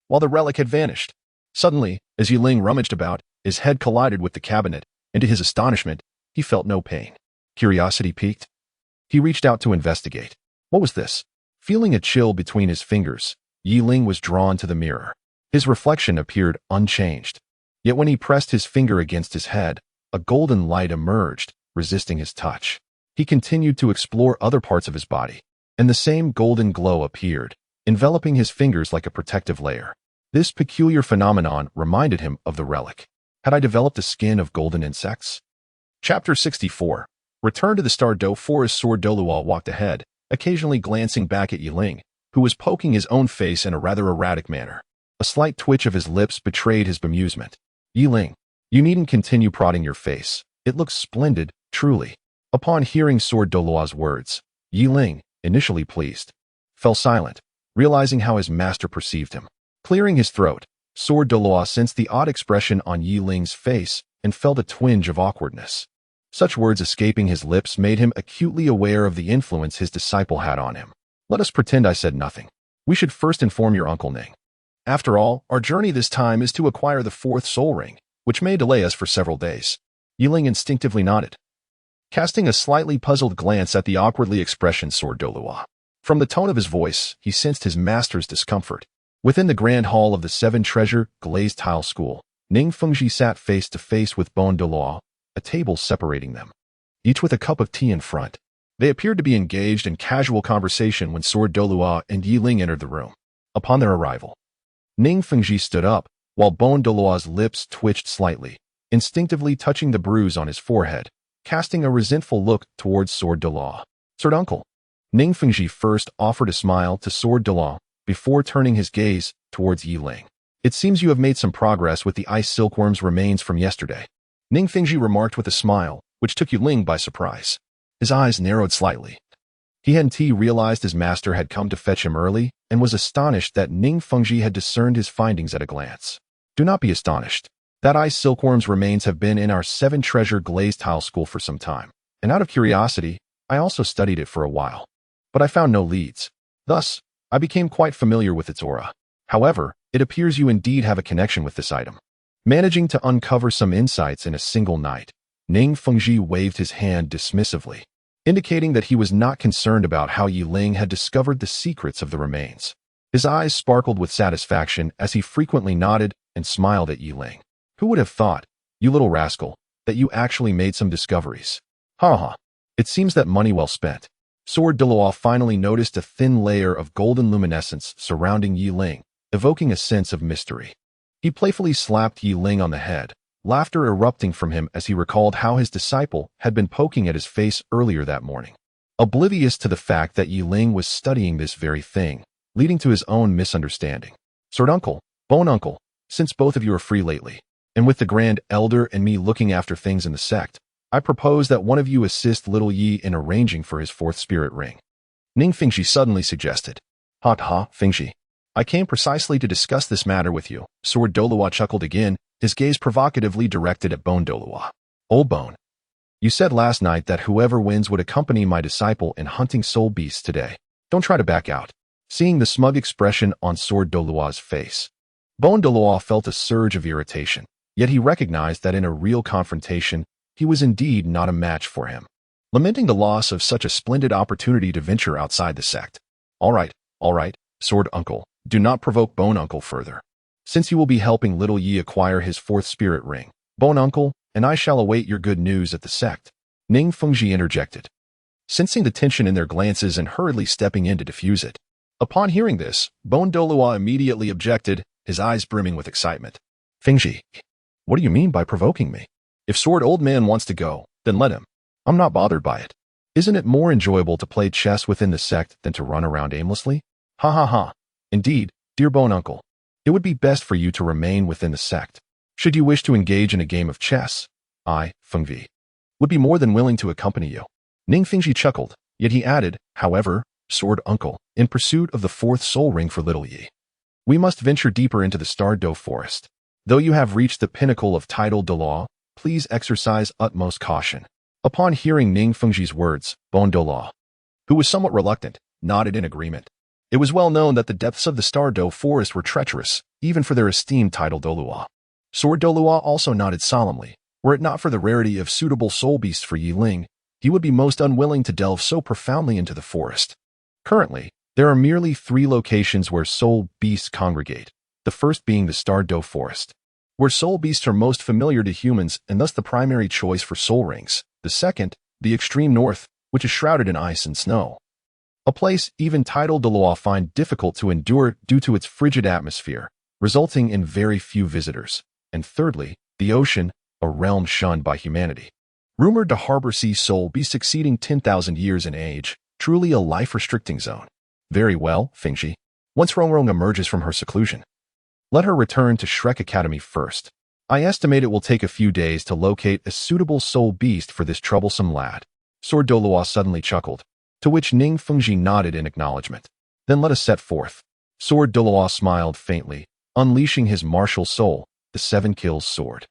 while the relic had vanished. Suddenly, as Yiling rummaged about, his head collided with the cabinet, and to his astonishment, he felt no pain. Curiosity piqued. He reached out to investigate. What was this? Feeling a chill between his fingers, Yiling was drawn to the mirror. His reflection appeared unchanged. Yet when he pressed his finger against his head, a golden light emerged, resisting his touch. He continued to explore other parts of his body, and the same golden glow appeared, enveloping his fingers like a protective layer. This peculiar phenomenon reminded him of the relic. Had I developed a skin of golden insects? Chapter 64. Return to the Star Do Forest. Sword Douluo walked ahead, occasionally glancing back at Yiling, who was poking his own face in a rather erratic manner. A slight twitch of his lips betrayed his bemusement. Yiling, you needn't continue prodding your face. It looks splendid, truly. Upon hearing Sword Douluo's words, Yiling, initially pleased, fell silent, realizing how his master perceived him. Clearing his throat, Sword Douluo sensed the odd expression on Yiling's face and felt a twinge of awkwardness. Such words escaping his lips made him acutely aware of the influence his disciple had on him. Let us pretend I said nothing. We should first inform your Uncle Ning. After all, our journey this time is to acquire the fourth soul ring, which may delay us for several days. Yiling instinctively nodded, casting a slightly puzzled glance at the awkwardly expressioned Sword Douluo. From the tone of his voice, he sensed his master's discomfort. Within the grand hall of the Seven Treasure glazed tile school, Ning Fengji sat face to face with Douluo, a table separating them, each with a cup of tea in front. They appeared to be engaged in casual conversation when Sword Douluo and Yiling entered the room. Upon their arrival, Ning Fengji stood up, while Douluo's lips twitched slightly, instinctively touching the bruise on his forehead. casting a resentful look towards Sword Douluo. Sword Uncle. Ning Fengji first offered a smile to Sword Douluo before turning his gaze towards Yi Ling. It seems you have made some progress with the ice silkworm's remains from yesterday. Ning Fengji remarked with a smile, which took Yi Ling by surprise. His eyes narrowed slightly. He hadn't realized his master had come to fetch him early and was astonished that Ning Fengji had discerned his findings at a glance. Do not be astonished. That ice silkworm's remains have been in our 7-treasure glazed tile school for some time, and out of curiosity, I also studied it for a while. But I found no leads. Thus, I became quite familiar with its aura. However, it appears you indeed have a connection with this item. Managing to uncover some insights in a single night, Ning Fengji waved his hand dismissively, indicating that he was not concerned about how Yi Ling had discovered the secrets of the remains. His eyes sparkled with satisfaction as he frequently nodded and smiled at Yi Ling. Who would have thought, you little rascal, that you actually made some discoveries? Ha ha. It seems that money well spent. Sword Douluo finally noticed a thin layer of golden luminescence surrounding Yi Ling, evoking a sense of mystery. He playfully slapped Yi Ling on the head, laughter erupting from him as he recalled how his disciple had been poking at his face earlier that morning. Oblivious to the fact that Yi Ling was studying this very thing, leading to his own misunderstanding. Sword Uncle, Bone Uncle, since both of you are free lately, and with the Grand Elder and me looking after things in the sect, I propose that one of you assist little Yi in arranging for his 4th spirit ring. Ning Fengji suddenly suggested. Ha, Fengji. I came precisely to discuss this matter with you. Sword Douluo chuckled again, his gaze provocatively directed at Bone Douluo. Old Bone. You said last night that whoever wins would accompany my disciple in hunting soul beasts today. Don't try to back out. Seeing the smug expression on Sword Douluo's face, Bone Douluo felt a surge of irritation, yet he recognized that in a real confrontation, he was indeed not a match for him. Lamenting the loss of such a splendid opportunity to venture outside the sect. All right, Sword Uncle, do not provoke Bone Uncle further. Since you will be helping little Yi acquire his 4th spirit ring, Bone Uncle and I shall await your good news at the sect. Ning Fengji interjected, sensing the tension in their glances and hurriedly stepping in to diffuse it. Upon hearing this, Bone Douluo immediately objected, his eyes brimming with excitement. Fengji, what do you mean by provoking me? If Sword Old Man wants to go, then let him. I'm not bothered by it. Isn't it more enjoyable to play chess within the sect than to run around aimlessly? Ha. Indeed, dear Bone Uncle, it would be best for you to remain within the sect. Should you wish to engage in a game of chess, I, Fengvi, would be more than willing to accompany you. Ning Fengji chuckled, yet he added, however, Sword Uncle, in pursuit of the 4th soul ring for little Yi, we must venture deeper into the Douluo forest. Though you have reached the pinnacle of title Douluo, please exercise utmost caution. Upon hearing Ning Fengji's words, Bone Douluo, who was somewhat reluctant, nodded in agreement. It was well known that the depths of the Douluo forest were treacherous, even for their esteemed title Douluo. Sword Douluo also nodded solemnly. Were it not for the rarity of suitable soul beasts for Yi Ling, he would be most unwilling to delve so profoundly into the forest. Currently, there are merely 3 locations where soul beasts congregate, the first being the Douluo forest, where soul beasts are most familiar to humans and thus the primary choice for soul rings. The second, the extreme north, which is shrouded in ice and snow, a place even title Douluo find difficult to endure due to its frigid atmosphere, resulting in very few visitors. And thirdly, the ocean, a realm shunned by humanity, rumored to harbor sea soul beasts exceeding 10,000 years in age, truly a life-restricting zone. Very well, Fengji. Once Rongrong emerges from her seclusion, let her return to Shrek Academy first. I estimate it will take a few days to locate a suitable soul beast for this troublesome lad. Sword Douluo suddenly chuckled, to which Ning Fengji nodded in acknowledgement. Then let us set forth. Sword Douluo smiled faintly, unleashing his martial soul, the 7 kills sword.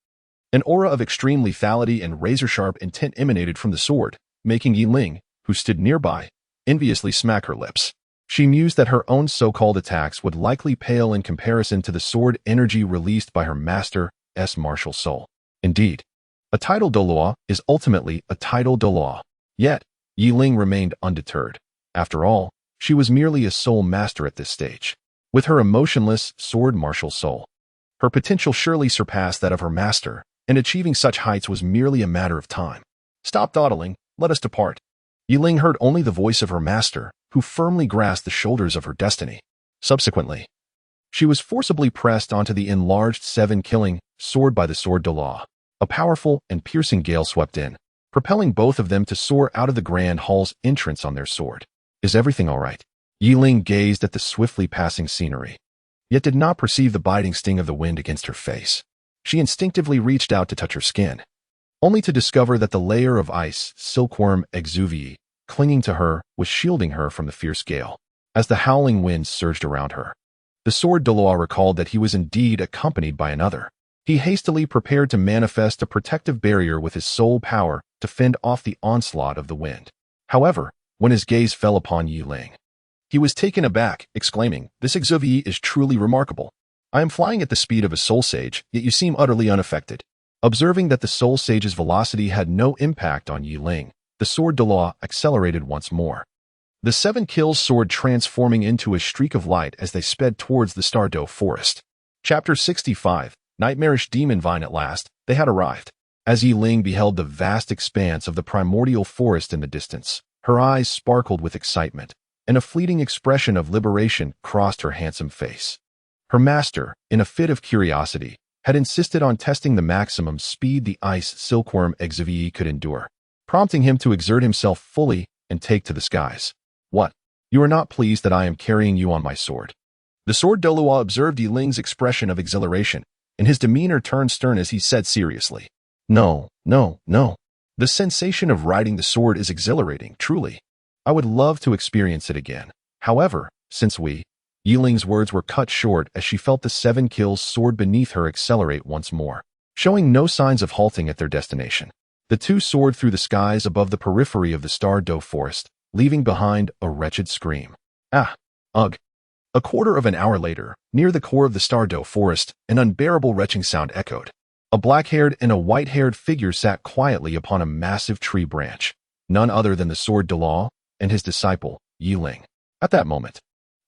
An aura of extreme lethality and razor-sharp intent emanated from the sword, making Yi Ling, who stood nearby, enviously smack her lips. She mused that her own so-called attacks would likely pale in comparison to the sword energy released by her master's martial soul. Indeed, a title Douluo is ultimately a title Douluo. Yet, Yi Ling remained undeterred. After all, she was merely a soul master at this stage. With her emotionless sword martial soul, her potential surely surpassed that of her master, and achieving such heights was merely a matter of time. Stop dawdling, let us depart. Yi Ling heard only the voice of her master, who firmly grasped the shoulders of her destiny. Subsequently, she was forcibly pressed onto the enlarged 7 killing sword by the Sword Douluo. A powerful and piercing gale swept in, propelling both of them to soar out of the grand hall's entrance on their sword. Is everything all right? Yi Ling gazed at the swiftly passing scenery, yet did not perceive the biting sting of the wind against her face. She instinctively reached out to touch her skin, only to discover that the layer of ice, silkworm exuvii, clinging to her was shielding her from the fierce gale. As the howling wind surged around her, the sword Douluo recalled that he was indeed accompanied by another. He hastily prepared to manifest a protective barrier with his soul power to fend off the onslaught of the wind. However, when his gaze fell upon Yi Ling, he was taken aback, exclaiming, "This exuvii is truly remarkable. I am flying at the speed of a soul sage, yet you seem utterly unaffected." Observing that the soul sage's velocity had no impact on Yi Ling, the sword Douluo accelerated once more, the 7 kills sword transforming into a streak of light as they sped towards the Douluo forest. Chapter 65, Nightmarish Demon Vine. At last, they had arrived. As Yi Ling beheld the vast expanse of the primordial forest in the distance, her eyes sparkled with excitement, and a fleeting expression of liberation crossed her handsome face. Her master, in a fit of curiosity, had insisted on testing the maximum speed the ice silkworm exuvii could endure, prompting him to exert himself fully and take to the skies. "What? You are not pleased that I am carrying you on my sword?" The sword Douluo observed Yi Ling's expression of exhilaration, and his demeanor turned stern as he said seriously, No. The sensation of riding the sword is exhilarating, truly. I would love to experience it again. However, since Yi Ling's words were cut short as she felt the 7 kills sword beneath her accelerate once more, showing no signs of halting at their destination. The two soared through the skies above the periphery of the Douluo forest, leaving behind a wretched scream. Ah! Ugh! A quarter of an hour later, near the core of the Douluo forest, an unbearable retching sound echoed. A black-haired and a white-haired figure sat quietly upon a massive tree branch, none other than the sword Douluo and his disciple, Yi Ling. At that moment,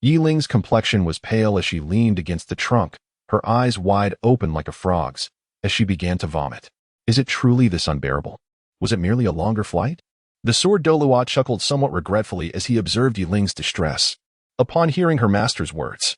Yi Ling's complexion was pale as she leaned against the trunk, her eyes wide open like a frog's, as she began to vomit. Is it truly this unbearable? Was it merely a longer flight? The sword Douluo chuckled somewhat regretfully as he observed Yi Ling's distress. Upon hearing her master's words,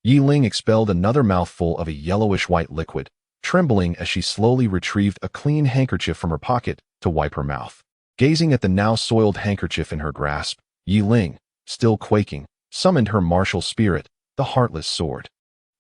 Yi Ling expelled another mouthful of a yellowish-white liquid, trembling as she slowly retrieved a clean handkerchief from her pocket to wipe her mouth. Gazing at the now soiled handkerchief in her grasp, Yi Ling, still quaking, summoned her martial spirit, the Heartless Sword,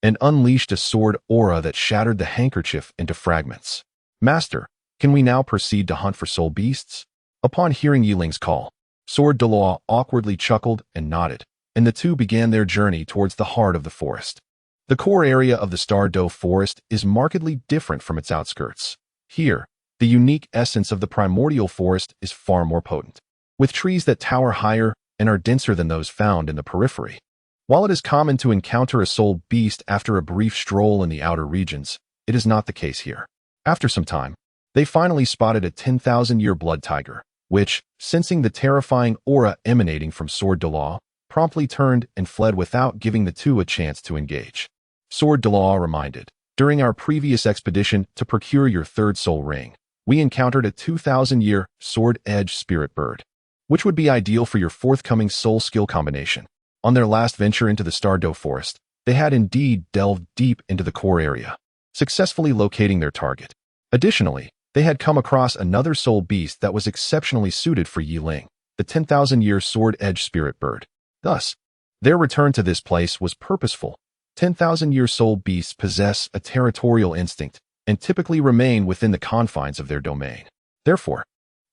and unleashed a sword aura that shattered the handkerchief into fragments. "Master, can we now proceed to hunt for soul beasts?" Upon hearing Yi Ling's call, sword Douluo awkwardly chuckled and nodded, and the two began their journey towards the heart of the forest. The core area of the Douluo forest is markedly different from its outskirts. Here, the unique essence of the primordial forest is far more potent, with trees that tower higher and are denser than those found in the periphery. While it is common to encounter a soul beast after a brief stroll in the outer regions, it is not the case here. After some time, they finally spotted a 10,000-year blood tiger, which, sensing the terrifying aura emanating from sword Douluo, promptly turned and fled without giving the two a chance to engage. Sword Douluo reminded, "During our previous expedition to procure your 3rd soul ring, we encountered a 2,000-year sword-edge spirit bird, which would be ideal for your forthcoming soul skill combination." On their last venture into the Douluo forest, they had indeed delved deep into the core area, successfully locating their target. Additionally, they had come across another soul beast that was exceptionally suited for Yi Ling, the 10,000-year sword-edge spirit bird. Thus, their return to this place was purposeful. 10,000-year soul beasts possess a territorial instinct and typically remain within the confines of their domain. Therefore,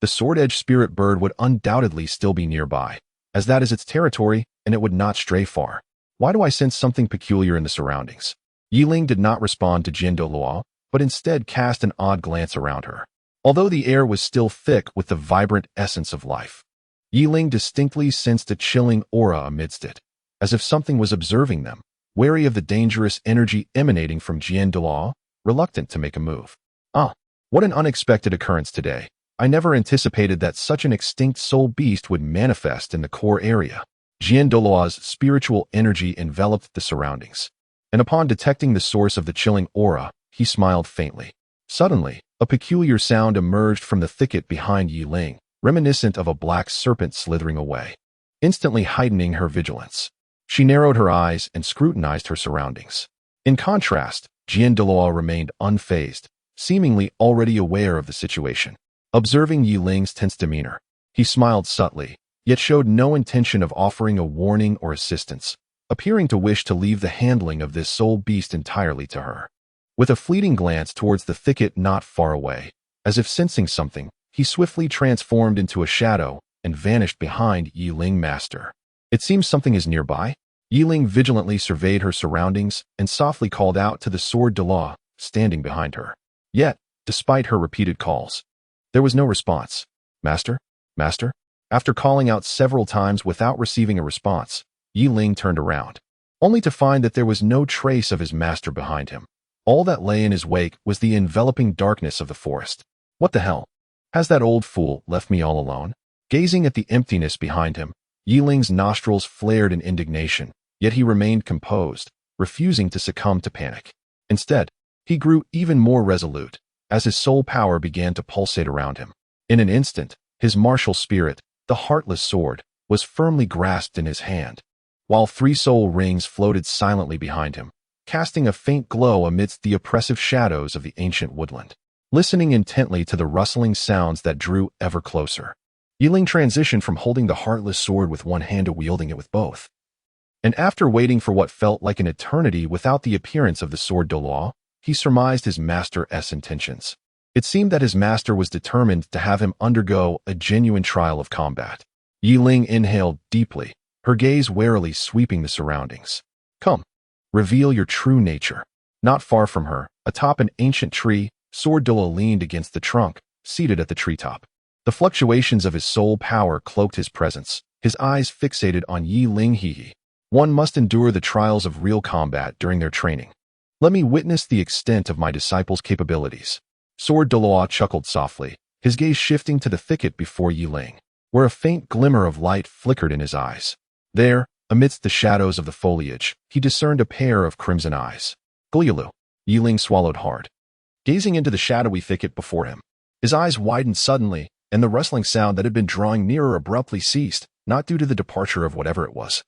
the sword-edge spirit bird would undoubtedly still be nearby, as that is its territory and it would not stray far. Why do I sense something peculiar in the surroundings? Yi Ling did not respond to Jian Douluo, but instead cast an odd glance around her. Although the air was still thick with the vibrant essence of life, Yi Ling distinctly sensed a chilling aura amidst it, as if something was observing them, wary of the dangerous energy emanating from Jian Douluo, reluctant to make a move. Ah, what an unexpected occurrence today. I never anticipated that such an extinct soul beast would manifest in the core area. Jian Douluo's spiritual energy enveloped the surroundings, and upon detecting the source of the chilling aura, he smiled faintly. Suddenly, a peculiar sound emerged from the thicket behind Yi Ling, reminiscent of a black serpent slithering away, instantly heightening her vigilance. She narrowed her eyes and scrutinized her surroundings. In contrast, Jian Douluo remained unfazed, seemingly already aware of the situation. Observing Yi Ling's tense demeanor, he smiled subtly, yet showed no intention of offering a warning or assistance, appearing to wish to leave the handling of this soul beast entirely to her. With a fleeting glance towards the thicket not far away, as if sensing something, he swiftly transformed into a shadow and vanished behind Yi Ling Master. It seems something is nearby. Yi Ling vigilantly surveyed her surroundings and softly called out to the sword Douluo, standing behind her. Yet, despite her repeated calls, there was no response. Master? Master? After calling out several times without receiving a response, Yi Ling turned around, only to find that there was no trace of his master behind him. All that lay in his wake was the enveloping darkness of the forest. What the hell? Has that old fool left me all alone? Gazing at the emptiness behind him, Yi Ling's nostrils flared in indignation, yet he remained composed, refusing to succumb to panic. Instead, he grew even more resolute, as his soul power began to pulsate around him. In an instant, his martial spirit, the heartless sword, was firmly grasped in his hand, while 3 soul rings floated silently behind him, casting a faint glow amidst the oppressive shadows of the ancient woodland. Listening intently to the rustling sounds that drew ever closer, Yi Ling transitioned from holding the heartless sword with one hand to wielding it with both. And after waiting for what felt like an eternity without the appearance of the sword Douluo, he surmised his master's intentions. It seemed that his master was determined to have him undergo a genuine trial of combat. Yi Ling inhaled deeply, her gaze warily sweeping the surroundings. Come, reveal your true nature. Not far from her, atop an ancient tree, sword Douluo leaned against the trunk, seated at the treetop. The fluctuations of his soul power cloaked his presence, his eyes fixated on Yi Ling. One must endure the trials of real combat during their training. Let me witness the extent of my disciple's capabilities. Sword Douluo chuckled softly, his gaze shifting to the thicket before Yi Ling, where a faint glimmer of light flickered in his eyes. There, amidst the shadows of the foliage, he discerned a pair of crimson eyes. Douluo. Yi Ling swallowed hard, gazing into the shadowy thicket before him. His eyes widened suddenly, and the rustling sound that had been drawing nearer abruptly ceased, not due to the departure of whatever it was,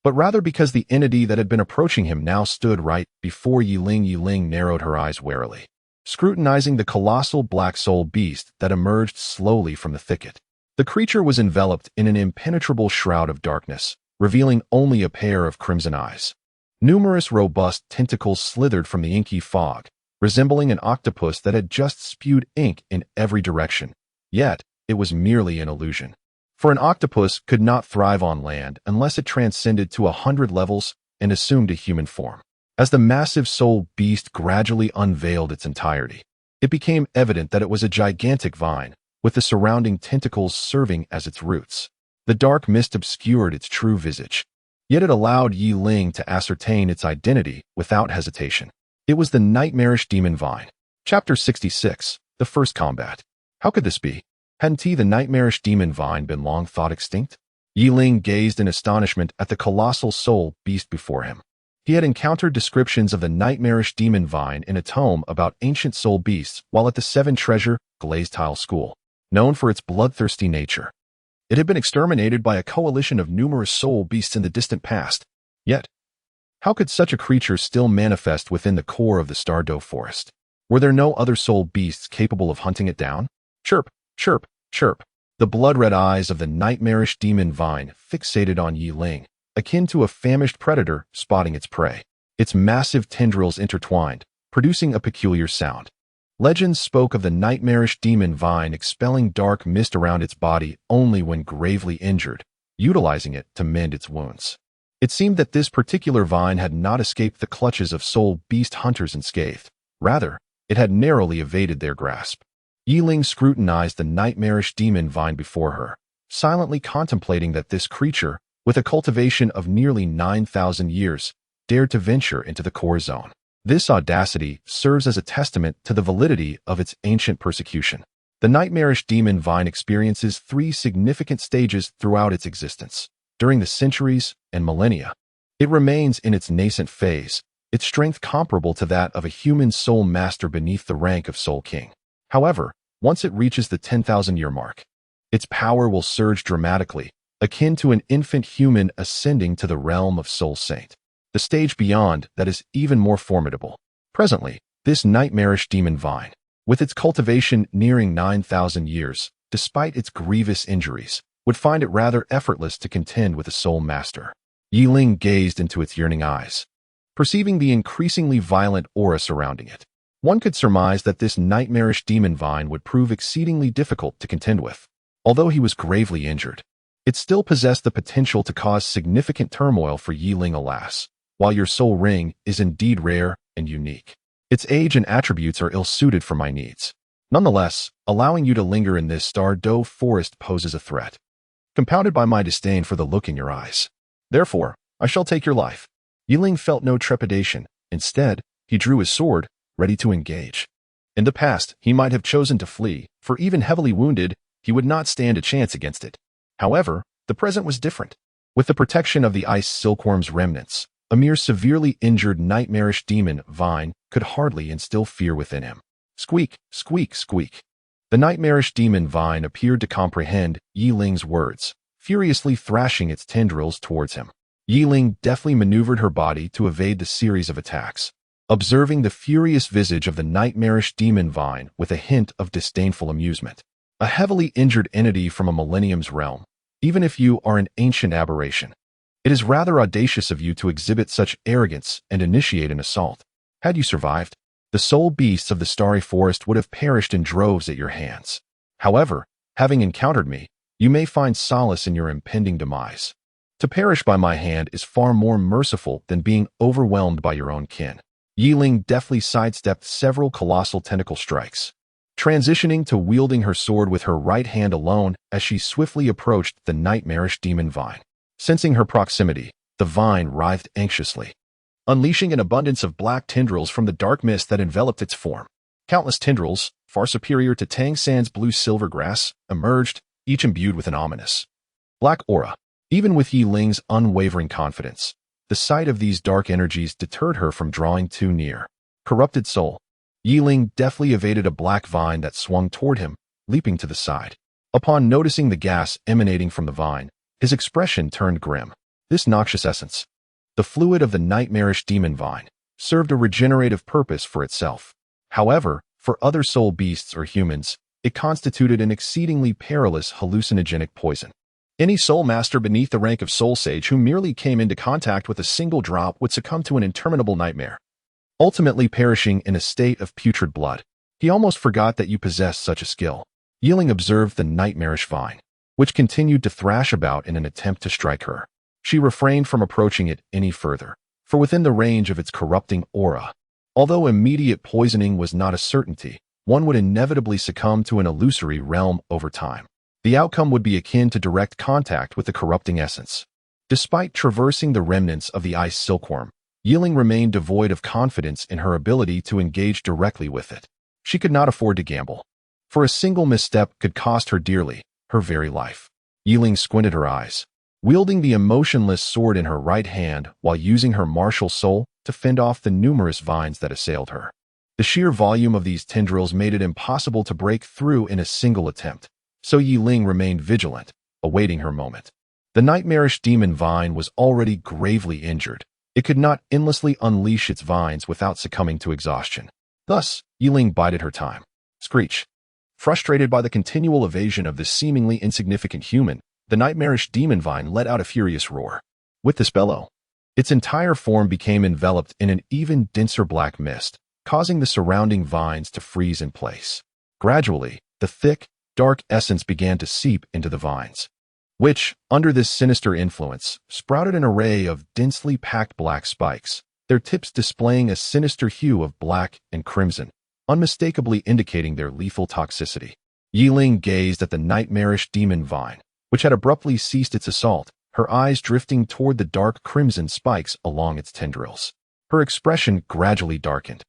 but rather because the entity that had been approaching him now stood right before Yi Ling. Yi Ling narrowed her eyes warily, scrutinizing the colossal black soul beast that emerged slowly from the thicket. The creature was enveloped in an impenetrable shroud of darkness, revealing only a pair of crimson eyes. Numerous robust tentacles slithered from the inky fog, resembling an octopus that had just spewed ink in every direction. Yet, it was merely an illusion. For an octopus could not thrive on land unless it transcended to 100 levels and assumed a human form. As the massive soul beast gradually unveiled its entirety, it became evident that it was a gigantic vine, with the surrounding tentacles serving as its roots. The dark mist obscured its true visage, yet it allowed Yi Ling to ascertain its identity without hesitation. It was the nightmarish demon vine. Chapter 66, The First Combat. How could this be? Hadn't the nightmarish demon vine been long thought extinct? Yi Ling gazed in astonishment at the colossal soul beast before him. He had encountered descriptions of the nightmarish demon vine in a tome about ancient soul beasts while at the 7 Treasure Glazed Tile School, known for its bloodthirsty nature. It had been exterminated by a coalition of numerous soul beasts in the distant past. Yet, how could such a creature still manifest within the core of the Douluo forest? Were there no other soul beasts capable of hunting it down? Chirp, chirp, chirp. The blood-red eyes of the nightmarish demon vine fixated on Yi Ling, akin to a famished predator spotting its prey. Its massive tendrils intertwined, producing a peculiar sound. Legends spoke of the nightmarish demon vine expelling dark mist around its body only when gravely injured, utilizing it to mend its wounds. It seemed that this particular vine had not escaped the clutches of soul beast hunters unscathed. Rather, it had narrowly evaded their grasp. Yi Ling scrutinized the nightmarish demon vine before her, silently contemplating that this creature, with a cultivation of nearly 9,000 years, dared to venture into the core zone. This audacity serves as a testament to the validity of its ancient persecution. The nightmarish demon vine experiences 3 significant stages throughout its existence. During the centuries and millennia, it remains in its nascent phase, its strength comparable to that of a human soul master beneath the rank of Soul King. However, once it reaches the 10,000-year mark, its power will surge dramatically, akin to an infant human ascending to the realm of Soul Saint. The stage beyond that is even more formidable. Presently, this nightmarish demon vine, with its cultivation nearing 9,000 years, despite its grievous injuries, would find it rather effortless to contend with a soul master. Yiling gazed into its yearning eyes, perceiving the increasingly violent aura surrounding it. One could surmise that this nightmarish demon vine would prove exceedingly difficult to contend with. Although he was gravely injured, it still possessed the potential to cause significant turmoil for Yiling. Alas, while your soul ring is indeed rare and unique, its age and attributes are ill-suited for my needs. Nonetheless, allowing you to linger in this Douluo forest poses a threat, compounded by my disdain for the look in your eyes. Therefore, I shall take your life. Yiling felt no trepidation. Instead, he drew his sword, ready to engage. In the past, he might have chosen to flee, for even heavily wounded, he would not stand a chance against it. However, the present was different. With the protection of the ice silkworm's remnants, a mere severely injured nightmarish demon vine could hardly instill fear within him. Squeak, squeak, squeak. The nightmarish demon vine appeared to comprehend Yiling's words, furiously thrashing its tendrils towards him. Yiling deftly maneuvered her body to evade the series of attacks, observing the furious visage of the nightmarish demon vine with a hint of disdainful amusement. A heavily injured entity from a millennium's realm, even if you are an ancient aberration. It is rather audacious of you to exhibit such arrogance and initiate an assault. Had you survived, the soul beasts of the starry forest would have perished in droves at your hands. However, having encountered me, you may find solace in your impending demise. To perish by my hand is far more merciful than being overwhelmed by your own kin. Yiling deftly sidestepped several colossal tentacle strikes, transitioning to wielding her sword with her right hand alone as she swiftly approached the nightmarish demon vine. Sensing her proximity, the vine writhed anxiously, unleashing an abundance of black tendrils from the dark mist that enveloped its form. Countless tendrils, far superior to Tang San's blue-silver grass, emerged, each imbued with an ominous black aura. Even with Yiling's unwavering confidence, the sight of these dark energies deterred her from drawing too near. Corrupted soul. Yiling deftly evaded a black vine that swung toward him, leaping to the side. Upon noticing the gas emanating from the vine, his expression turned grim. This noxious essence, the fluid of the nightmarish demon vine, served a regenerative purpose for itself. However, for other soul beasts or humans, it constituted an exceedingly perilous hallucinogenic poison. Any soul master beneath the rank of soul sage who merely came into contact with a single drop would succumb to an interminable nightmare, ultimately perishing in a state of putrid blood. He almost forgot that you possessed such a skill. Yiling observed the nightmarish vine, which continued to thrash about in an attempt to strike her. She refrained from approaching it any further, for within the range of its corrupting aura, although immediate poisoning was not a certainty, one would inevitably succumb to an illusory realm over time. The outcome would be akin to direct contact with the corrupting essence. Despite traversing the remnants of the ice silkworm, Yiling remained devoid of confidence in her ability to engage directly with it. She could not afford to gamble, for a single misstep could cost her dearly, her very life. Yiling squinted her eyes, wielding the emotionless sword in her right hand while using her martial soul to fend off the numerous vines that assailed her. The sheer volume of these tendrils made it impossible to break through in a single attempt, so Yiling remained vigilant, awaiting her moment. The nightmarish demon vine was already gravely injured. It could not endlessly unleash its vines without succumbing to exhaustion. Thus, Yiling bided her time. Screech. Frustrated by the continual evasion of this seemingly insignificant human, the nightmarish demon vine let out a furious roar. With this bellow, its entire form became enveloped in an even denser black mist, causing the surrounding vines to freeze in place. Gradually, the thick, dark essence began to seep into the vines, which, under this sinister influence, sprouted an array of densely packed black spikes, their tips displaying a sinister hue of black and crimson, unmistakably indicating their lethal toxicity. Yiling gazed at the nightmarish demon vine, which had abruptly ceased its assault, her eyes drifting toward the dark crimson spikes along its tendrils. Her expression gradually darkened.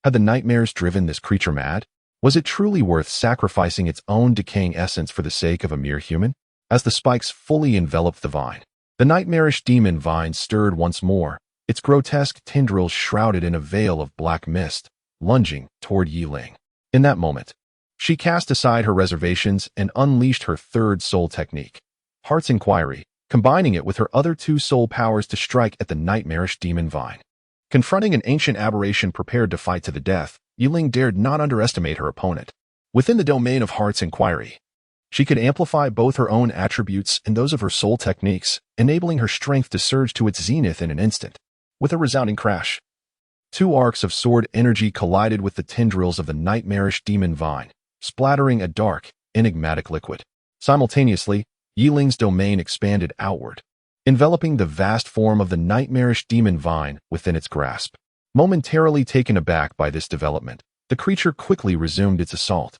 Had the nightmares driven this creature mad? Was it truly worth sacrificing its own decaying essence for the sake of a mere human? As the spikes fully enveloped the vine, the nightmarish demon vine stirred once more, its grotesque tendrils shrouded in a veil of black mist, lunging toward Yiling. In that moment, she cast aside her reservations and unleashed her third soul technique, Heart's Inquiry, combining it with her other two soul powers to strike at the nightmarish demon vine. Confronting an ancient aberration prepared to fight to the death, Yiling dared not underestimate her opponent. Within the domain of Heart's inquiry, she could amplify both her own attributes and those of her soul techniques, enabling her strength to surge to its zenith in an instant. With a resounding crash, two arcs of sword energy collided with the tendrils of the nightmarish demon vine, splattering a dark, enigmatic liquid. Simultaneously, Yiling's domain expanded outward, enveloping the vast form of the nightmarish demon vine within its grasp. Momentarily taken aback by this development, the creature quickly resumed its assault,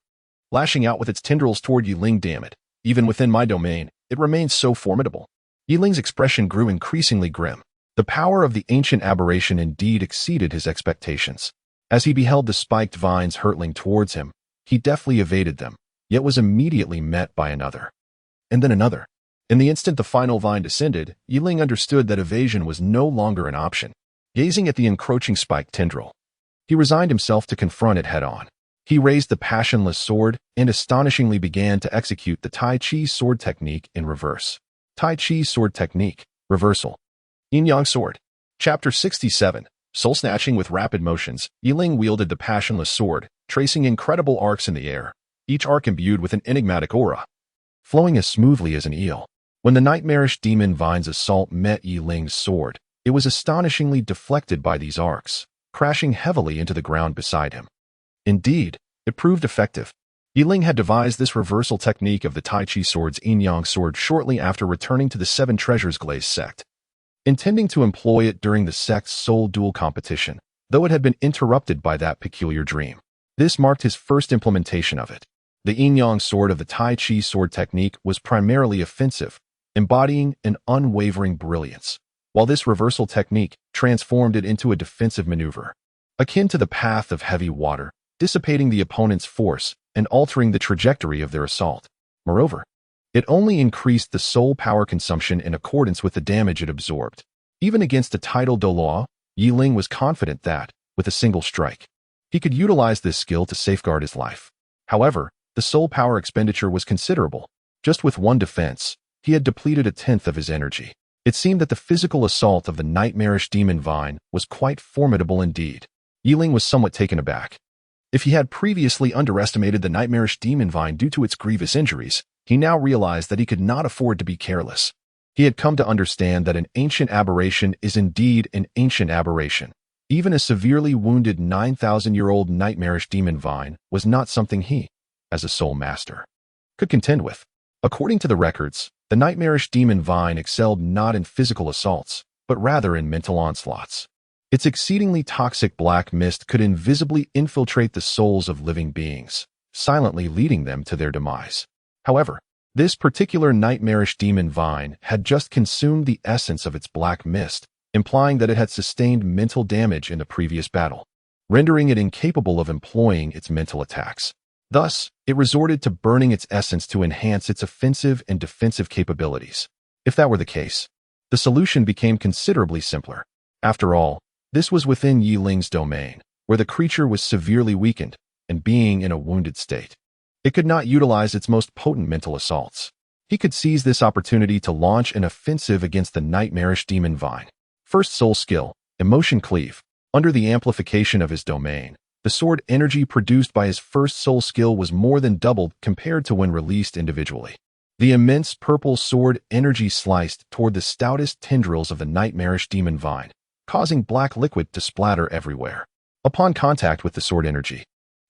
lashing out with its tendrils toward Yiling. Damn it, even within my domain, it remains so formidable. Yiling's expression grew increasingly grim. The power of the ancient aberration indeed exceeded his expectations. As he beheld the spiked vines hurtling towards him, he deftly evaded them, yet was immediately met by another. And then another. In the instant the final vine descended, Yiling understood that evasion was no longer an option. Gazing at the encroaching spiked tendril, he resigned himself to confront it head-on. He raised the passionless sword and astonishingly began to execute the Tai Chi sword technique in reverse. Tai Chi sword technique, reversal. Yin-Yang sword. Chapter 67. Soul-snatching with rapid motions, Yiling wielded the passionless sword, tracing incredible arcs in the air, each arc imbued with an enigmatic aura, flowing as smoothly as an eel. When the nightmarish demon vine's assault met Yiling's sword, it was astonishingly deflected by these arcs, crashing heavily into the ground beside him. Indeed, it proved effective. Yiling had devised this reversal technique of the Tai Chi sword's Yin-Yang sword shortly after returning to the Seven Treasures Glaze sect, intending to employ it during the sect's soul duel competition, though it had been interrupted by that peculiar dream. This marked his first implementation of it. The Yin-Yang sword of the Tai Chi sword technique was primarily offensive, embodying an unwavering brilliance, while this reversal technique transformed it into a defensive maneuver, akin to the path of heavy water, dissipating the opponent's force and altering the trajectory of their assault. Moreover, it only increased the soul power consumption in accordance with the damage it absorbed. Even against a titled Douluo, Yiling was confident that, with a single strike, he could utilize this skill to safeguard his life. However, the soul power expenditure was considerable. Just with one defense, he had depleted a tenth of his energy. It seemed that the physical assault of the nightmarish demon vine was quite formidable indeed. Yiling was somewhat taken aback. If he had previously underestimated the nightmarish demon vine due to its grievous injuries, he now realized that he could not afford to be careless. He had come to understand that an ancient aberration is indeed an ancient aberration. Even a severely wounded 9,000-year-old nightmarish demon vine was not something he, as a soul master, could contend with. According to the records, the nightmarish demon vine excelled not in physical assaults, but rather in mental onslaughts. Its exceedingly toxic black mist could invisibly infiltrate the souls of living beings, silently leading them to their demise. However, this particular nightmarish demon vine had just consumed the essence of its black mist, implying that it had sustained mental damage in the previous battle, rendering it incapable of employing its mental attacks. Thus, it resorted to burning its essence to enhance its offensive and defensive capabilities. If that were the case, the solution became considerably simpler. After all, this was within Yiling's domain, where the creature was severely weakened and being in a wounded state. It could not utilize its most potent mental assaults. He could seize this opportunity to launch an offensive against the nightmarish demon vine. First soul skill, Emotion Cleave. Under the amplification of his domain, the sword energy produced by his first soul skill was more than doubled compared to when released individually. The immense purple sword energy sliced toward the stoutest tendrils of the nightmarish demon vine, causing black liquid to splatter everywhere. Upon contact with the sword energy,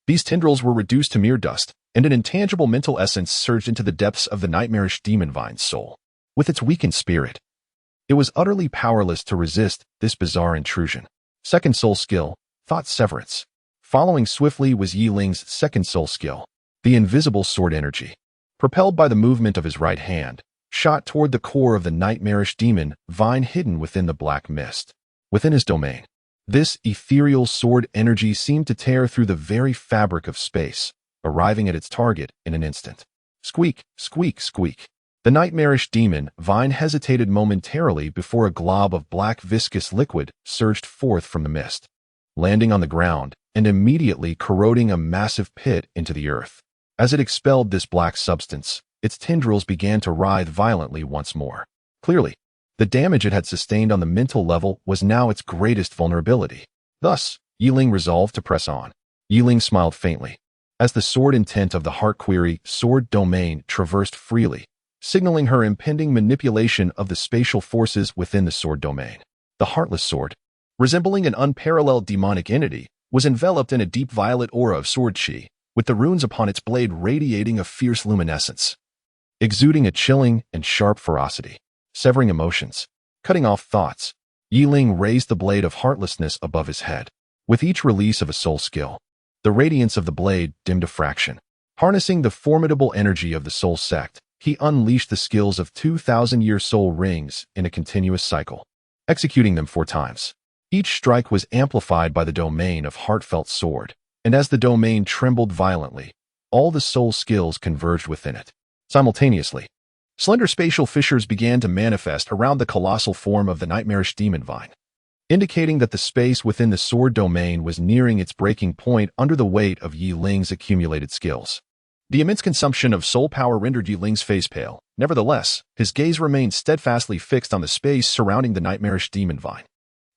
these tendrils were reduced to mere dust, and an intangible mental essence surged into the depths of the nightmarish demon vine's soul. With its weakened spirit, it was utterly powerless to resist this bizarre intrusion. Second soul skill, Thought Severance. Following swiftly was Yiling's second soul skill, the invisible sword energy. Propelled by the movement of his right hand, shot toward the core of the nightmarish demon vine hidden within the black mist. Within his domain, this ethereal sword energy seemed to tear through the very fabric of space, arriving at its target in an instant. Squeak, squeak, squeak. The nightmarish demon vine hesitated momentarily before a glob of black viscous liquid surged forth from the mist, landing on the ground and immediately corroding a massive pit into the earth. As it expelled this black substance, its tendrils began to writhe violently once more. Clearly, the damage it had sustained on the mental level was now its greatest vulnerability. Thus, Yiling resolved to press on. Yiling smiled faintly. As the sword intent of the heart query sword domain traversed freely, signaling her impending manipulation of the spatial forces within the sword domain. The heartless sword, resembling an unparalleled demonic entity, was enveloped in a deep violet aura of sword chi, with the runes upon its blade radiating a fierce luminescence, exuding a chilling and sharp ferocity, severing emotions, cutting off thoughts. Yiling raised the blade of heartlessness above his head. With each release of a soul skill, the radiance of the blade dimmed a fraction. Harnessing the formidable energy of the soul sect, he unleashed the skills of 2,000-year soul rings in a continuous cycle, executing them 4 times. Each strike was amplified by the domain of heartfelt sword, and as the domain trembled violently, all the soul skills converged within it. Simultaneously, slender spatial fissures began to manifest around the colossal form of the nightmarish demon vine, indicating that the space within the sword domain was nearing its breaking point under the weight of Yiling's accumulated skills. The immense consumption of soul power rendered Yiling's face pale. Nevertheless, his gaze remained steadfastly fixed on the space surrounding the nightmarish demon vine.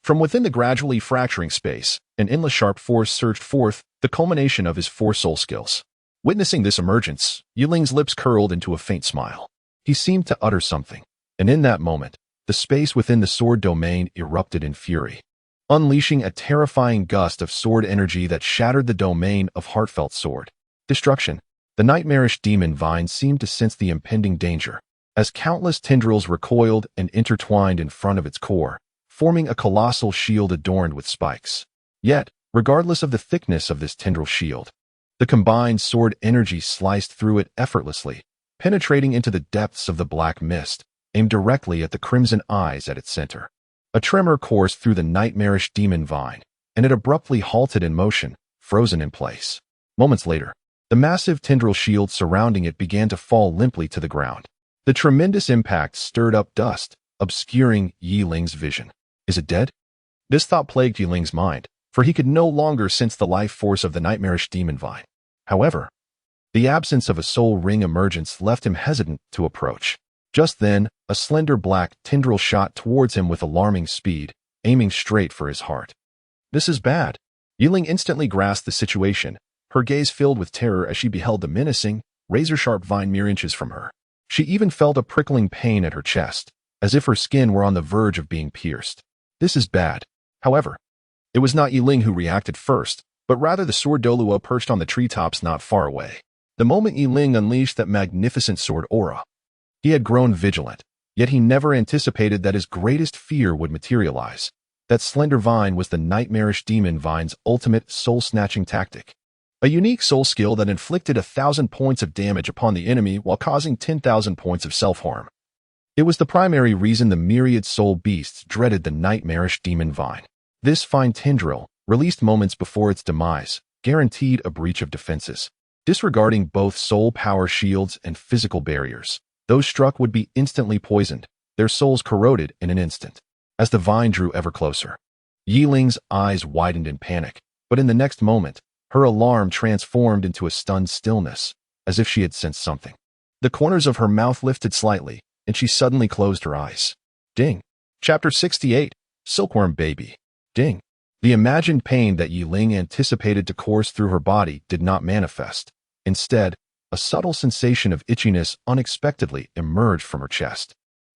From within the gradually fracturing space, an endless sharp force surged forth, the culmination of his 4 soul skills. Witnessing this emergence, Yiling's lips curled into a faint smile. He seemed to utter something, and in that moment, the space within the sword domain erupted in fury, unleashing a terrifying gust of sword energy that shattered the domain of heartfelt sword. Destruction. The nightmarish demon vine seemed to sense the impending danger, as countless tendrils recoiled and intertwined in front of its core, forming a colossal shield adorned with spikes. Yet, regardless of the thickness of this tendril shield, the combined sword energy sliced through it effortlessly, penetrating into the depths of the black mist, aimed directly at the crimson eyes at its center. A tremor coursed through the nightmarish demon vine, and it abruptly halted in motion, frozen in place. Moments later, the massive tendril shield surrounding it began to fall limply to the ground. The tremendous impact stirred up dust, obscuring Yiling's vision. Is it dead? This thought plagued Yiling's mind, for he could no longer sense the life force of the nightmarish demon vine. However, the absence of a soul ring emergence left him hesitant to approach. Just then, a slender black tendril shot towards him with alarming speed, aiming straight for his heart. This is bad. Yiling instantly grasped the situation, her gaze filled with terror as she beheld the menacing, razor-sharp vine mere inches from her. She even felt a prickling pain at her chest, as if her skin were on the verge of being pierced. This is bad. However, it was not Yiling who reacted first, but rather the sword Douluo perched on the treetops not far away. The moment Yiling unleashed that magnificent sword aura, he had grown vigilant, yet he never anticipated that his greatest fear would materialize. That slender vine was the nightmarish demon vine's ultimate soul-snatching tactic. A unique soul skill that inflicted 1,000 points of damage upon the enemy while causing 10,000 points of self-harm. It was the primary reason the myriad soul beasts dreaded the nightmarish demon vine. This fine tendril, released moments before its demise, guaranteed a breach of defenses, disregarding both soul power shields and physical barriers. Those struck would be instantly poisoned, their souls corroded in an instant. As the vine drew ever closer, Yiling's eyes widened in panic, but in the next moment, her alarm transformed into a stunned stillness, as if she had sensed something. The corners of her mouth lifted slightly, and she suddenly closed her eyes. Ding. Chapter 68. Silkworm Baby. Ding. The imagined pain that Yiling anticipated to course through her body did not manifest. Instead, a subtle sensation of itchiness unexpectedly emerged from her chest.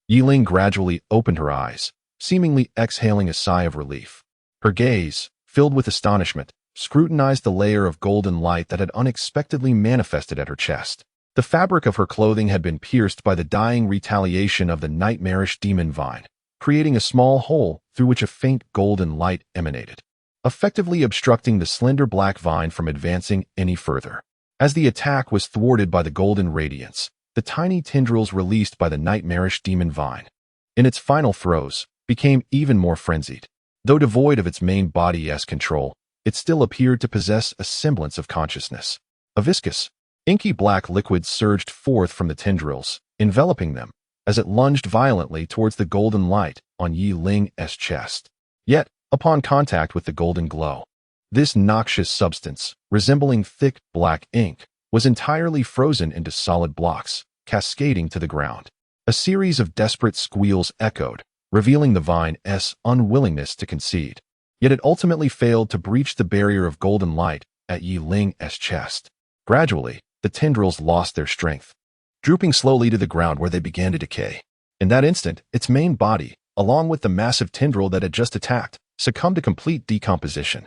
Yiling gradually opened her eyes, seemingly exhaling a sigh of relief. Her gaze, filled with astonishment, scrutinized the layer of golden light that had unexpectedly manifested at her chest. The fabric of her clothing had been pierced by the dying retaliation of the nightmarish demon vine, creating a small hole through which a faint golden light emanated, effectively obstructing the slender black vine from advancing any further. As the attack was thwarted by the golden radiance, the tiny tendrils released by the nightmarish demon vine, in its final throes, became even more frenzied. Though devoid of its main body's control, it still appeared to possess a semblance of consciousness. A viscous, inky black liquid surged forth from the tendrils, enveloping them, as it lunged violently towards the golden light on Yiling's chest. Yet, upon contact with the golden glow, this noxious substance, resembling thick black ink, was entirely frozen into solid blocks, cascading to the ground. A series of desperate squeals echoed, revealing the vine's unwillingness to concede. Yet it ultimately failed to breach the barrier of golden light, at Yi Ling's chest. Gradually, the tendrils lost their strength, drooping slowly to the ground where they began to decay. In that instant, its main body, along with the massive tendril that had just attacked, succumbed to complete decomposition,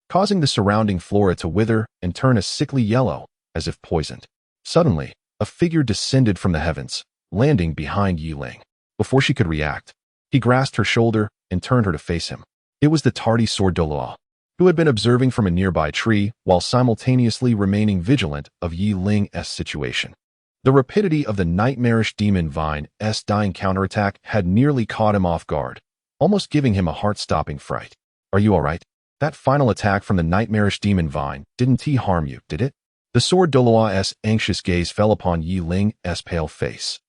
causing the surrounding flora to wither and turn a sickly yellow, as if poisoned. Suddenly, a figure descended from the heavens, landing behind Yi Ling. Before she could react, he grasped her shoulder and turned her to face him. It was the tardy sword Douluo, who had been observing from a nearby tree while simultaneously remaining vigilant of Yi Ling's situation. The rapidity of the nightmarish demon vine's dying counterattack had nearly caught him off guard, almost giving him a heart-stopping fright. "Are you all right? That final attack from the nightmarish demon vine didn't harm you, did it?" The sword Douluo's anxious gaze fell upon Yi Ling's pale face.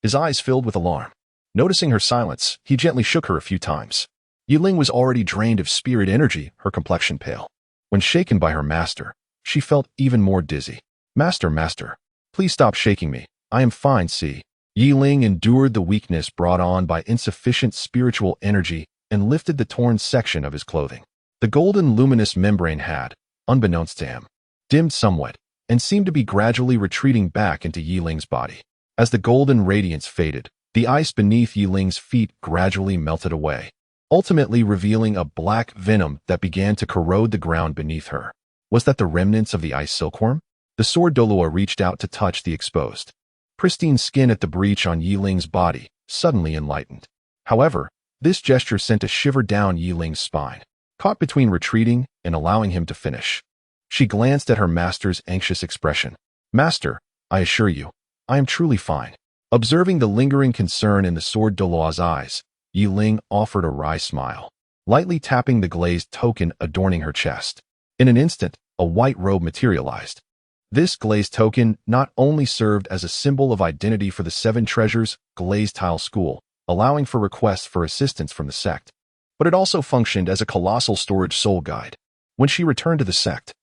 His eyes filled with alarm. Noticing her silence, he gently shook her a few times. Yi Ling was already drained of spirit energy, her complexion pale. When shaken by her master, she felt even more dizzy. Master, please stop shaking me. I am fine, see." Yi Ling endured the weakness brought on by insufficient spiritual energy and lifted the torn section of his clothing. The golden luminous membrane had, unbeknownst to him, dimmed somewhat and seemed to be gradually retreating back into Yi Ling's body. As the golden radiance faded, the ice beneath Yi Ling's feet gradually melted away, ultimately revealing a black venom that began to corrode the ground beneath her. Was that the remnants of the ice silkworm? The sword Douluo reached out to touch the exposed, pristine skin at the breach on Yi Ling's body, suddenly enlightened. However, this gesture sent a shiver down Yi Ling's spine, caught between retreating and allowing him to finish. She glanced at her master's anxious expression. "Master, I assure you, I am truly fine." Observing the lingering concern in the sword Douluo's eyes, Yi Ling offered a wry smile, lightly tapping the glazed token adorning her chest. In an instant, a white robe materialized. This glazed token not only served as a symbol of identity for the Seven Treasures glazed tile school, allowing for requests for assistance from the sect, but it also functioned as a colossal storage soul guide. When she returned to the sect,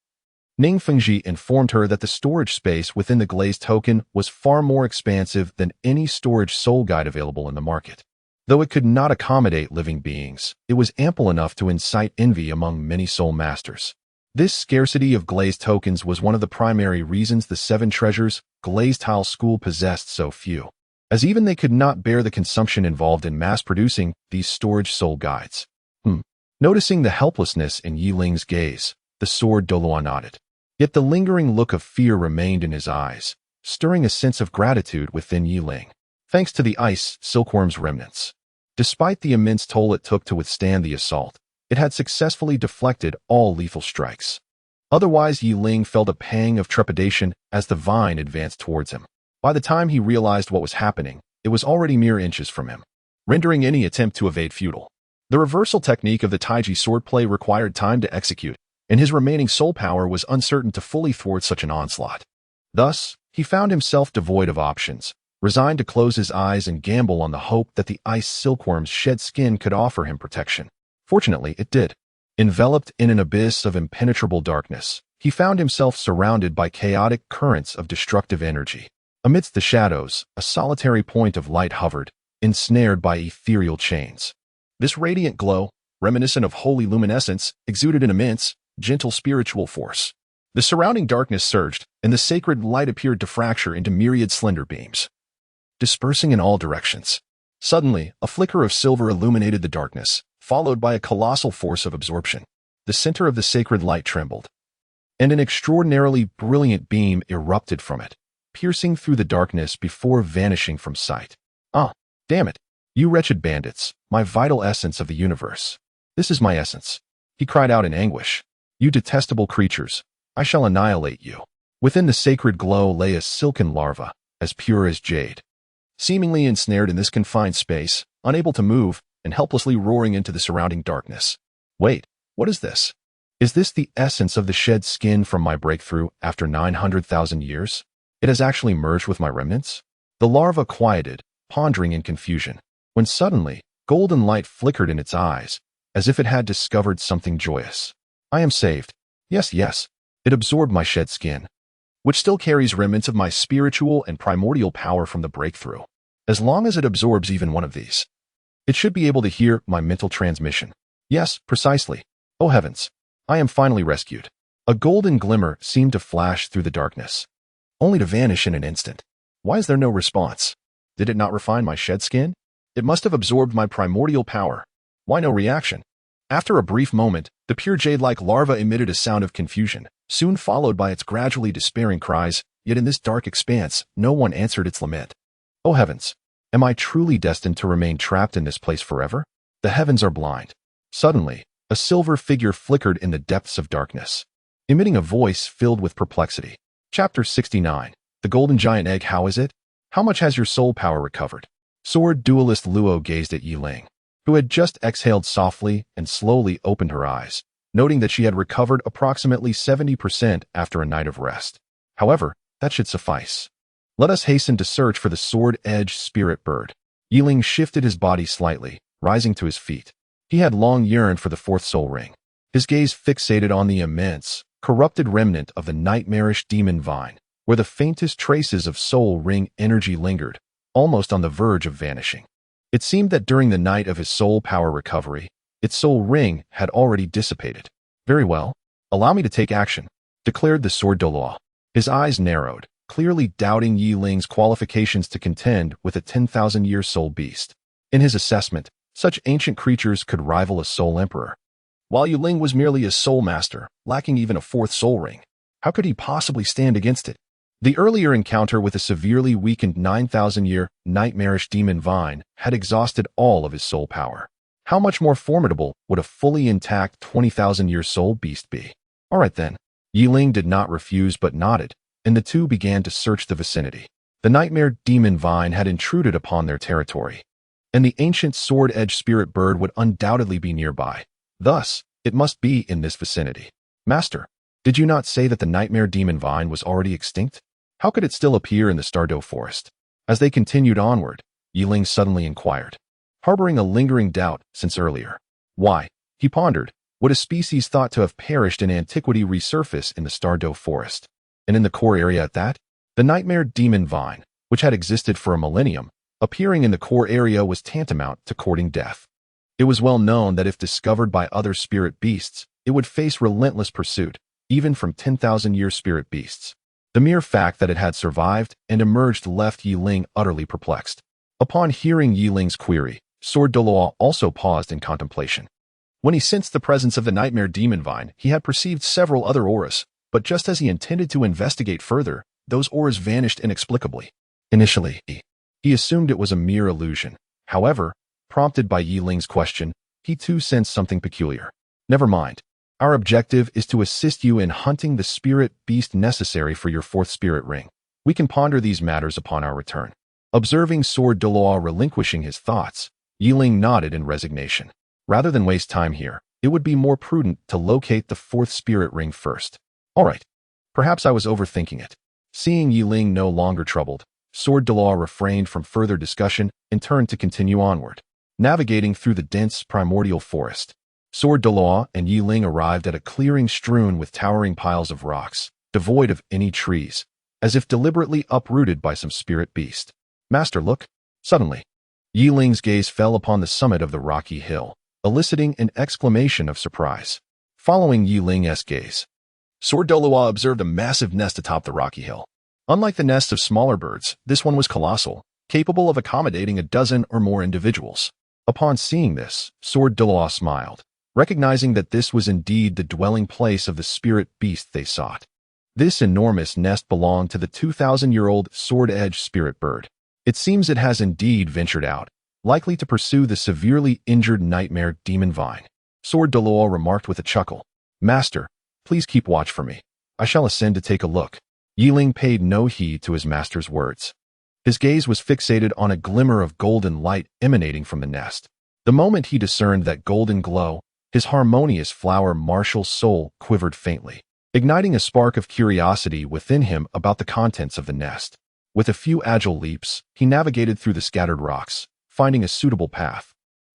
Ning Fengji informed her that the storage space within the glazed token was far more expansive than any storage soul guide available in the market. Though it could not accommodate living beings, it was ample enough to incite envy among many soul masters. This scarcity of glazed tokens was one of the primary reasons the Seven Treasures glazed tile school possessed so few, as even they could not bear the consumption involved in mass-producing these storage soul guides. Noticing the helplessness in Yi Ling's gaze, the sword Douluo nodded. Yet the lingering look of fear remained in his eyes, stirring a sense of gratitude within Yi Ling. Thanks to the ice silkworm's remnants, despite the immense toll it took to withstand the assault, it had successfully deflected all lethal strikes. Otherwise, Yi Ling felt a pang of trepidation as the vine advanced towards him. By the time he realized what was happening, it was already mere inches from him, rendering any attempt to evade futile. The reversal technique of the Taiji swordplay required time to execute, and his remaining soul power was uncertain to fully thwart such an onslaught. Thus, he found himself devoid of options, resigned to close his eyes and gamble on the hope that the ice silkworm's shed skin could offer him protection. Fortunately, it did. Enveloped in an abyss of impenetrable darkness, he found himself surrounded by chaotic currents of destructive energy. Amidst the shadows, a solitary point of light hovered, ensnared by ethereal chains. This radiant glow, reminiscent of holy luminescence, exuded an immense, gentle spiritual force. The surrounding darkness surged, and the sacred light appeared to fracture into myriad slender beams, dispersing in all directions. Suddenly, a flicker of silver illuminated the darkness, followed by a colossal force of absorption. The center of the sacred light trembled, and an extraordinarily brilliant beam erupted from it, piercing through the darkness before vanishing from sight. "Ah, damn it! You wretched bandits, my vital essence of the universe. This is my essence," he cried out in anguish. "You detestable creatures, I shall annihilate you." Within the sacred glow lay a silken larva, as pure as jade, seemingly ensnared in this confined space, unable to move, and helplessly roaring into the surrounding darkness. "Wait, what is this? Is this the essence of the shed skin from my breakthrough after 900,000 years? It has actually merged with my remnants?" The larva quieted, pondering in confusion, when suddenly, golden light flickered in its eyes, as if it had discovered something joyous. "I am saved. Yes, it absorbed my shed skin, which still carries remnants of my spiritual and primordial power from the breakthrough. As long as it absorbs even one of these, it should be able to hear my mental transmission. Yes, precisely. Oh heavens, I am finally rescued." A golden glimmer seemed to flash through the darkness, only to vanish in an instant. Why is there no response? Did it not refine my shed skin? It must have absorbed my primordial power. Why no reaction? After a brief moment, the pure jade-like larva emitted a sound of confusion, soon followed by its gradually despairing cries, yet in this dark expanse, no one answered its lament. Oh heavens! Am I truly destined to remain trapped in this place forever? The heavens are blind. Suddenly, a silver figure flickered in the depths of darkness, emitting a voice filled with perplexity. Chapter 69. The Golden Giant Egg. How is it? How much has your soul power recovered? Sword duelist Luo gazed at Yi Ling, who had just exhaled softly and slowly opened her eyes, noting that she had recovered approximately 70% after a night of rest. However, that should suffice. Let us hasten to search for the sword-edged spirit bird. Yi Ling shifted his body slightly, rising to his feet. He had long yearned for the fourth soul ring, his gaze fixated on the immense, corrupted remnant of the nightmarish demon vine, where the faintest traces of soul ring energy lingered, almost on the verge of vanishing. It seemed that during the night of his soul power recovery, its soul ring had already dissipated. Very well, allow me to take action, declared the sword Douluo. His eyes narrowed, clearly doubting Yi Ling's qualifications to contend with a 10,000-year soul beast. In his assessment, such ancient creatures could rival a soul emperor. While Yi Ling was merely a soul master, lacking even a fourth soul ring, how could he possibly stand against it? The earlier encounter with a severely weakened 9,000-year, nightmarish demon vine had exhausted all of his soul power. How much more formidable would a fully intact 20,000-year soul beast be? All right then. Yi Ling did not refuse but nodded, and the two began to search the vicinity. The nightmare demon vine had intruded upon their territory, and the ancient sword-edged spirit bird would undoubtedly be nearby. Thus, it must be in this vicinity. Master, did you not say that the nightmare demon vine was already extinct? How could it still appear in the Douluo forest? As they continued onward, Yi Ling suddenly inquired, harboring a lingering doubt since earlier. Why, he pondered, would a species thought to have perished in antiquity resurface in the Douluo forest? And in the core area at that? The nightmare demon vine, which had existed for a millennium, appearing in the core area was tantamount to courting death. It was well known that if discovered by other spirit beasts, it would face relentless pursuit, even from 10,000-year spirit beasts. The mere fact that it had survived and emerged left Yi Ling utterly perplexed. Upon hearing Yi Ling's query, Sword Douluo also paused in contemplation. When he sensed the presence of the nightmare demon vine, he had perceived several other auras, but just as he intended to investigate further, those auras vanished inexplicably. Initially, he assumed it was a mere illusion. However, prompted by Yi Ling's question, he too sensed something peculiar. Never mind. Our objective is to assist you in hunting the spirit beast necessary for your fourth spirit ring. We can ponder these matters upon our return. Observing Sword Douluo relinquishing his thoughts, Yi Ling nodded in resignation. Rather than waste time here, it would be more prudent to locate the fourth spirit ring first. All right. Perhaps I was overthinking it. Seeing Yi Ling no longer troubled, Sword Douluo refrained from further discussion and turned to continue onward. Navigating through the dense primordial forest, Sword Douluo and Yi Ling arrived at a clearing strewn with towering piles of rocks, devoid of any trees, as if deliberately uprooted by some spirit beast. Master, look. Suddenly, Yi Ling's gaze fell upon the summit of the rocky hill, eliciting an exclamation of surprise. Following Yi Ling's gaze, Sword Douluo observed a massive nest atop the rocky hill. Unlike the nests of smaller birds, this one was colossal, capable of accommodating a dozen or more individuals. Upon seeing this, Sword Douluo smiled, recognizing that this was indeed the dwelling place of the spirit beast they sought. This enormous nest belonged to the 2,000-year-old sword-edged spirit bird. It seems it has indeed ventured out, likely to pursue the severely injured nightmare demon vine. Sword Douluo remarked with a chuckle. Master, please keep watch for me. I shall ascend to take a look. Yi Ling paid no heed to his master's words. His gaze was fixated on a glimmer of golden light emanating from the nest. The moment he discerned that golden glow, his harmonious flower martial soul quivered faintly, igniting a spark of curiosity within him about the contents of the nest. With a few agile leaps, he navigated through the scattered rocks, finding a suitable path,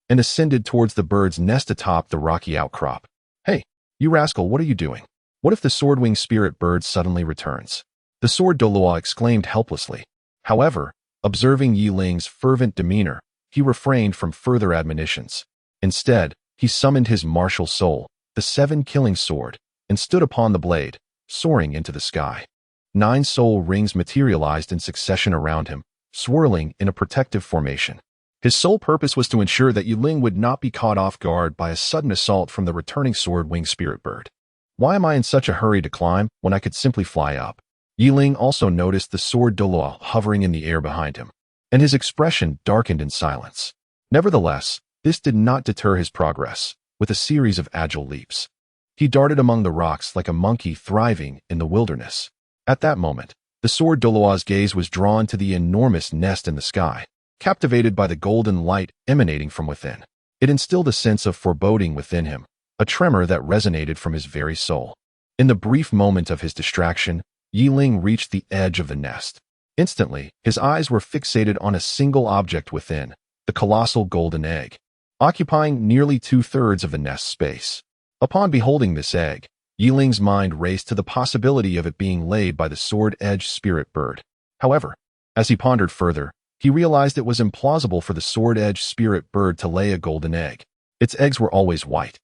and ascended towards the bird's nest atop the rocky outcrop. Hey, you rascal, what are you doing? What if the sword-winged spirit bird suddenly returns? The Sword Douluo exclaimed helplessly. However, observing Yi Ling's fervent demeanor, he refrained from further admonitions. Instead, he summoned his martial soul, the seven-killing sword, and stood upon the blade, soaring into the sky. 9 soul rings materialized in succession around him, swirling in a protective formation. His sole purpose was to ensure that Yiling would not be caught off guard by a sudden assault from the returning sword-winged spirit bird. Why am I in such a hurry to climb when I could simply fly up? Yiling also noticed the sword Douluo hovering in the air behind him, and his expression darkened in silence. Nevertheless, this did not deter his progress. With a series of agile leaps, he darted among the rocks like a monkey thriving in the wilderness. At that moment, the sword Douluo's gaze was drawn to the enormous nest in the sky, captivated by the golden light emanating from within. It instilled a sense of foreboding within him, a tremor that resonated from his very soul. In the brief moment of his distraction, Yiling reached the edge of the nest. Instantly, his eyes were fixated on a single object within, the colossal golden egg, occupying nearly 2/3 of the nest's space. Upon beholding this egg, Yiling's mind raced to the possibility of it being laid by the sword-edged spirit bird. However, as he pondered further, he realized it was implausible for the sword-edged spirit bird to lay a golden egg. Its eggs were always white,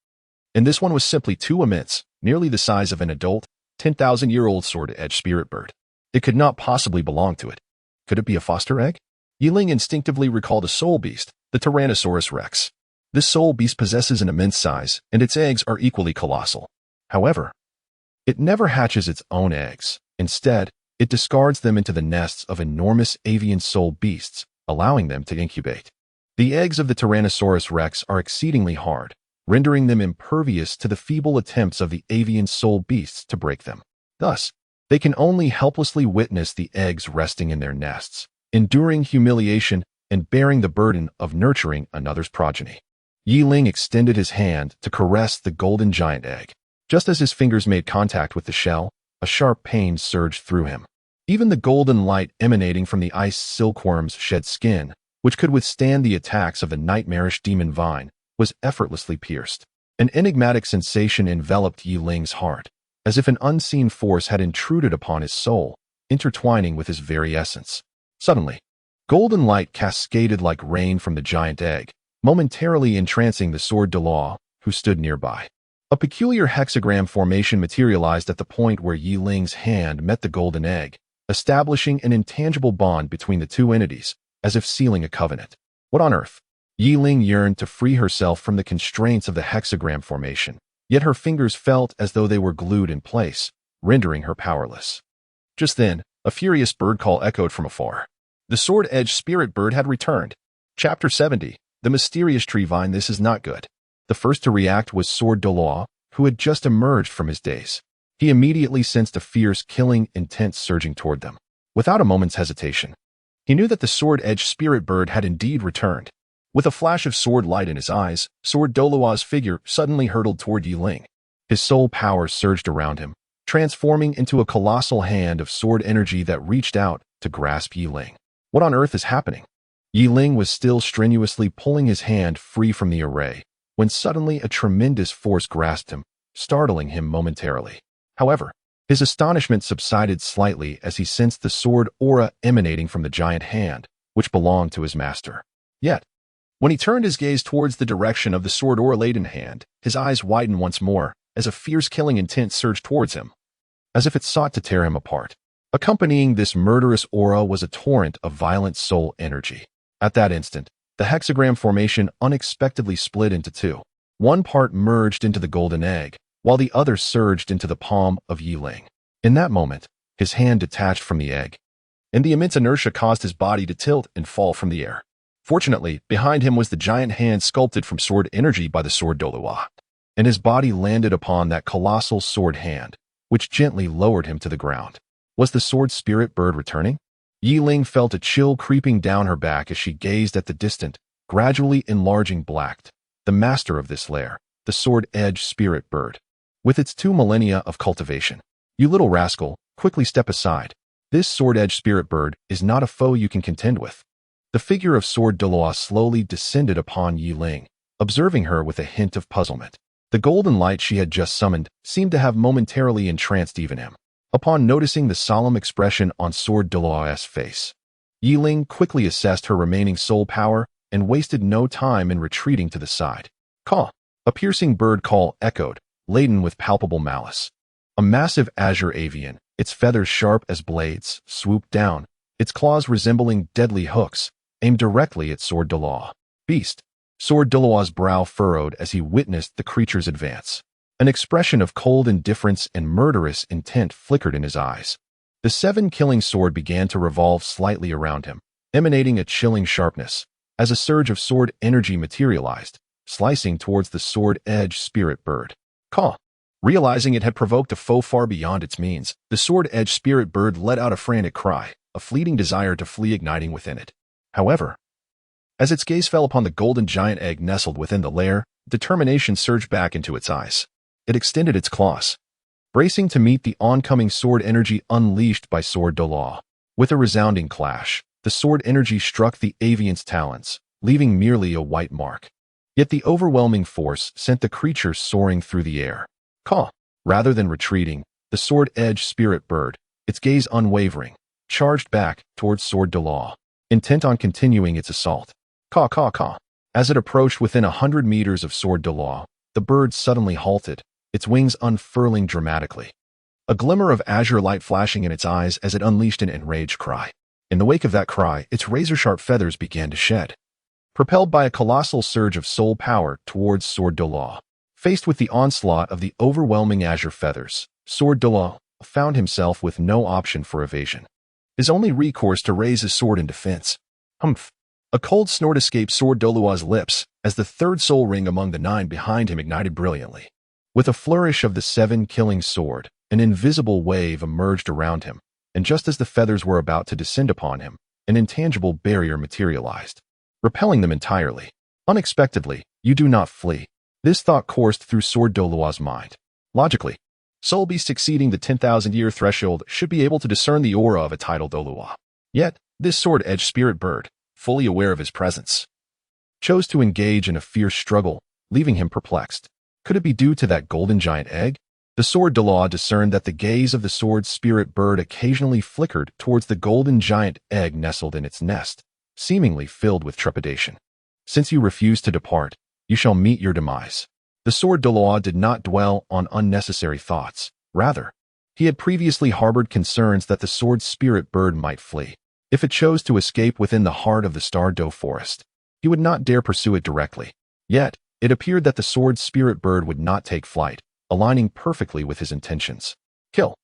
and this one was simply too immense, nearly the size of an adult, 10,000-year-old sword-edged spirit bird. It could not possibly belong to it. Could it be a foster egg? Yiling instinctively recalled a soul beast, the Tyrannosaurus rex. This soul beast possesses an immense size, and its eggs are equally colossal. However, it never hatches its own eggs. Instead, it discards them into the nests of enormous avian soul beasts, allowing them to incubate. The eggs of the Tyrannosaurus rex are exceedingly hard, rendering them impervious to the feeble attempts of the avian soul beasts to break them. Thus, they can only helplessly witness the eggs resting in their nests, enduring humiliation and bearing the burden of nurturing another's progeny. Yiling extended his hand to caress the golden giant egg. Just as his fingers made contact with the shell, a sharp pain surged through him. Even the golden light emanating from the ice silkworm's shed skin, which could withstand the attacks of the nightmarish demon vine, was effortlessly pierced. An enigmatic sensation enveloped Yiling's heart, as if an unseen force had intruded upon his soul, intertwining with his very essence. Suddenly, golden light cascaded like rain from the giant egg, momentarily entrancing the sword Douluo, who stood nearby. A peculiar hexagram formation materialized at the point where Yiling's hand met the golden egg, establishing an intangible bond between the two entities, as if sealing a covenant. What on earth? Yiling yearned to free herself from the constraints of the hexagram formation, yet her fingers felt as though they were glued in place, rendering her powerless. Just then, a furious bird call echoed from afar. The sword-edged spirit bird had returned. Chapter 70, The Mysterious Tree Vine. This is not good. The first to react was Sword Douluo, who had just emerged from his daze. He immediately sensed a fierce, killing intent surging toward them. Without a moment's hesitation, he knew that the sword-edged spirit bird had indeed returned. With a flash of sword light in his eyes, Sword Douluo's figure suddenly hurtled toward Yiling. His soul power surged around him, transforming into a colossal hand of sword energy that reached out to grasp Yiling. What on earth is happening? Yiling was still strenuously pulling his hand free from the array, when suddenly a tremendous force grasped him, startling him momentarily. However, his astonishment subsided slightly as he sensed the sword aura emanating from the giant hand, which belonged to his master. Yet, when he turned his gaze towards the direction of the sword aura-laden hand, his eyes widened once more as a fierce killing intent surged towards him, as if it sought to tear him apart. Accompanying this murderous aura was a torrent of violent soul energy. At that instant, the hexagram formation unexpectedly split into two. One part merged into the golden egg, while the other surged into the palm of Yiling. In that moment, his hand detached from the egg, and the immense inertia caused his body to tilt and fall from the air. Fortunately, behind him was the giant hand sculpted from sword energy by the sword Douluo, and his body landed upon that colossal sword hand, which gently lowered him to the ground. Was the sword spirit bird returning? Yiling felt a chill creeping down her back as she gazed at the distant, gradually enlarging black, the master of this lair, the sword-edged spirit bird, with its 2 millennia of cultivation. You little rascal, quickly step aside. This sword-edged spirit bird is not a foe you can contend with. The figure of Sword Douluo slowly descended upon Yiling, observing her with a hint of puzzlement. The golden light she had just summoned seemed to have momentarily entranced even him. Upon noticing the solemn expression on Sword Douluo's face, Yiling quickly assessed her remaining soul power and wasted no time in retreating to the side. Caw! A piercing bird call echoed, laden with palpable malice. A massive azure avian, its feathers sharp as blades, swooped down, its claws resembling deadly hooks, aimed directly at Sword Douluo. Beast. Sword Douluo's brow furrowed as he witnessed the creature's advance. An expression of cold indifference and murderous intent flickered in his eyes. The seven-killing sword began to revolve slightly around him, emanating a chilling sharpness, as a surge of sword energy materialized, slicing towards the sword-edge spirit bird. Caw! Realizing it had provoked a foe far beyond its means, the sword-edge spirit bird let out a frantic cry, a fleeting desire to flee igniting within it. However, as its gaze fell upon the golden giant egg nestled within the lair, determination surged back into its eyes. It extended its claws, bracing to meet the oncoming sword energy unleashed by Sword Douluo. With a resounding clash, the sword energy struck the avian's talons, leaving merely a white mark. Yet the overwhelming force sent the creature soaring through the air. Caw! Rather than retreating, the sword-edge spirit bird, its gaze unwavering, charged back towards Sword Douluo, intent on continuing its assault. Caw, caw, caw. As it approached within 100 meters of Sword Douluo, the bird suddenly halted, its wings unfurling dramatically. A glimmer of azure light flashing in its eyes as it unleashed an enraged cry. In the wake of that cry, its razor-sharp feathers began to shed. Propelled by a colossal surge of soul power towards Sword Douluo. Faced with the onslaught of the overwhelming azure feathers, Sword Douluo found himself with no option for evasion. His only recourse to raise his sword in defense. Humph! A cold snort escaped Sword Douluo's lips as the third soul ring among the 9 behind him ignited brilliantly. With a flourish of the 7-killing sword, an invisible wave emerged around him, and just as the feathers were about to descend upon him, an intangible barrier materialized, repelling them entirely. Unexpectedly, you do not flee. This thought coursed through Sword Douluo's mind. Logically, soul beasts exceeding the 10,000-year threshold should be able to discern the aura of a tidal Douluo. Yet, this sword-edged spirit bird, fully aware of his presence, chose to engage in a fierce struggle, leaving him perplexed. Could it be due to that golden giant egg? The Sword Douluo discerned that the gaze of the sword spirit bird occasionally flickered towards the golden giant egg nestled in its nest, seemingly filled with trepidation. Since you refuse to depart, you shall meet your demise. The Sword Douluo did not dwell on unnecessary thoughts. Rather, he had previously harbored concerns that the sword spirit bird might flee. If it chose to escape within the heart of the Star Doe forest, he would not dare pursue it directly. Yet, it appeared that the sword spirit bird would not take flight, aligning perfectly with his intentions. Kill.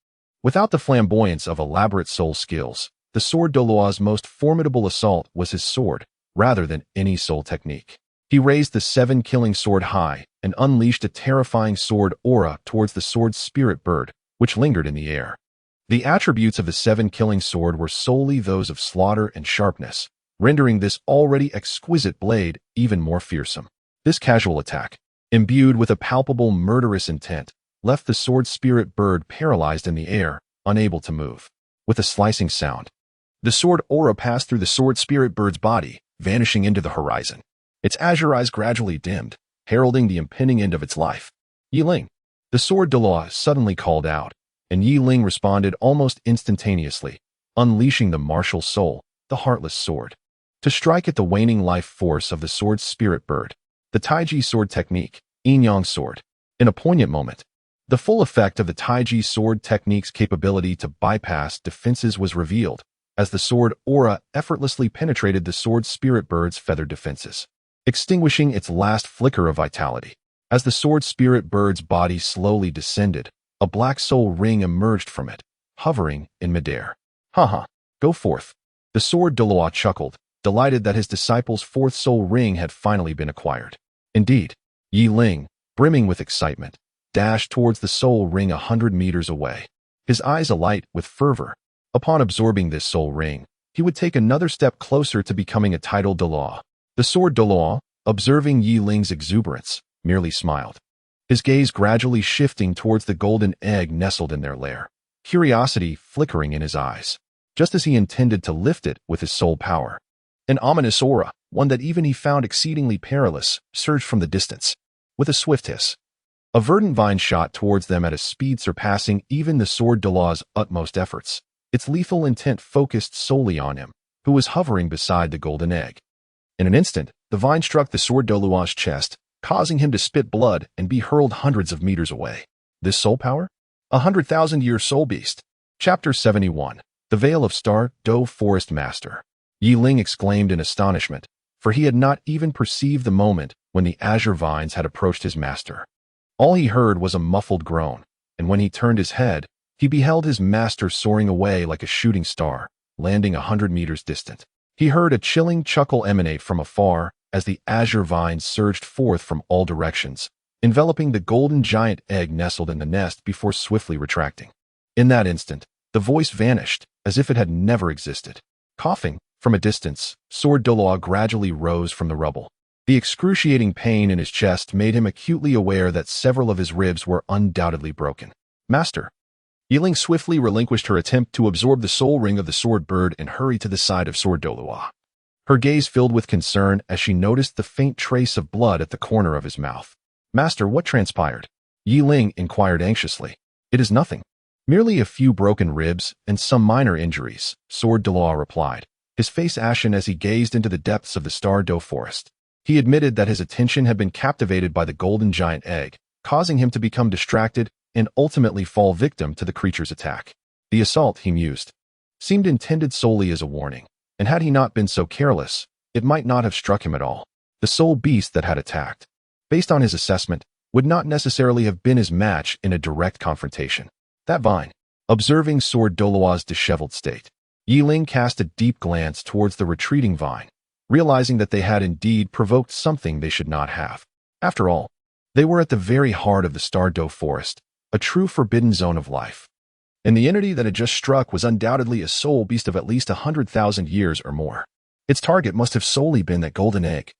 Without the flamboyance of elaborate soul skills, the Sword Douluo's most formidable assault was his sword, rather than any soul technique. He raised the 7-killing sword high and unleashed a terrifying sword aura towards the sword spirit bird, which lingered in the air. The attributes of the 7-killing sword were solely those of slaughter and sharpness, rendering this already exquisite blade even more fearsome. This casual attack, imbued with a palpable murderous intent, left the sword spirit bird paralyzed in the air, unable to move. With a slicing sound, the sword aura passed through the sword spirit bird's body, vanishing into the horizon. Its azure eyes gradually dimmed, heralding the impending end of its life. Yi Ling. The Sword Douluo suddenly called out, and Yi Ling responded almost instantaneously, unleashing the martial soul, the heartless sword, to strike at the waning life force of the sword spirit bird. The Taiji sword technique, Yin Yang sword. In a poignant moment, the full effect of the Taiji sword technique's capability to bypass defenses was revealed, as the sword aura effortlessly penetrated the sword spirit bird's feathered defenses, extinguishing its last flicker of vitality. As the sword spirit bird's body slowly descended, a black soul ring emerged from it, hovering in midair. Haha, go forth. The Sword Douluo chuckled, delighted that his disciple's 4th soul ring had finally been acquired. Indeed, Yi Ling, brimming with excitement, dashed towards the soul ring 100 meters away, his eyes alight with fervor. Upon absorbing this soul ring, he would take another step closer to becoming a tidal Douluo. The Sword Douluo, observing Yi Ling's exuberance, merely smiled, his gaze gradually shifting towards the golden egg nestled in their lair, curiosity flickering in his eyes, just as he intended to lift it with his soul power. An ominous aura, one that even he found exceedingly perilous, surged from the distance. With a swift hiss, a verdant vine shot towards them at a speed surpassing even the Sword Douluo's utmost efforts, its lethal intent focused solely on him, who was hovering beside the golden egg. In an instant, the vine struck the Sword Douluo's chest, causing him to spit blood and be hurled hundreds of meters away. This soul power? 100,000-Year Soul Beast. Chapter 71. The Veil of Star Do Forest Master. Yi Ling exclaimed in astonishment, for he had not even perceived the moment when the azure vines had approached his master. All he heard was a muffled groan, and when he turned his head, he beheld his master soaring away like a shooting star, landing 100 meters distant. He heard a chilling chuckle emanate from afar as the azure vines surged forth from all directions, enveloping the golden giant egg nestled in the nest before swiftly retracting. In that instant, the voice vanished, as if it had never existed. Coughing, from a distance, Sword Douluo gradually rose from the rubble. The excruciating pain in his chest made him acutely aware that several of his ribs were undoubtedly broken. Master. Yi Ling swiftly relinquished her attempt to absorb the soul ring of the sword bird and hurried to the side of Sword Douluo. Her gaze filled with concern as she noticed the faint trace of blood at the corner of his mouth. Master, what transpired? Yi Ling inquired anxiously. It is nothing. Merely a few broken ribs and some minor injuries, Sword Douluo replied, his face ashen as he gazed into the depths of the Star Do forest. He admitted that his attention had been captivated by the golden giant egg, causing him to become distracted and ultimately fall victim to the creature's attack. The assault, he mused, seemed intended solely as a warning, and had he not been so careless, it might not have struck him at all. The soul beast that had attacked, based on his assessment, would not necessarily have been his match in a direct confrontation. That vine. Observing Sword Douluo's disheveled state, Yi Ling cast a deep glance towards the retreating vine, realizing that they had indeed provoked something they should not have. After all, they were at the very heart of the Star Do forest, a true forbidden zone of life. And the entity that had just struck was undoubtedly a soul beast of at least 100,000 years or more. Its target must have solely been that golden egg.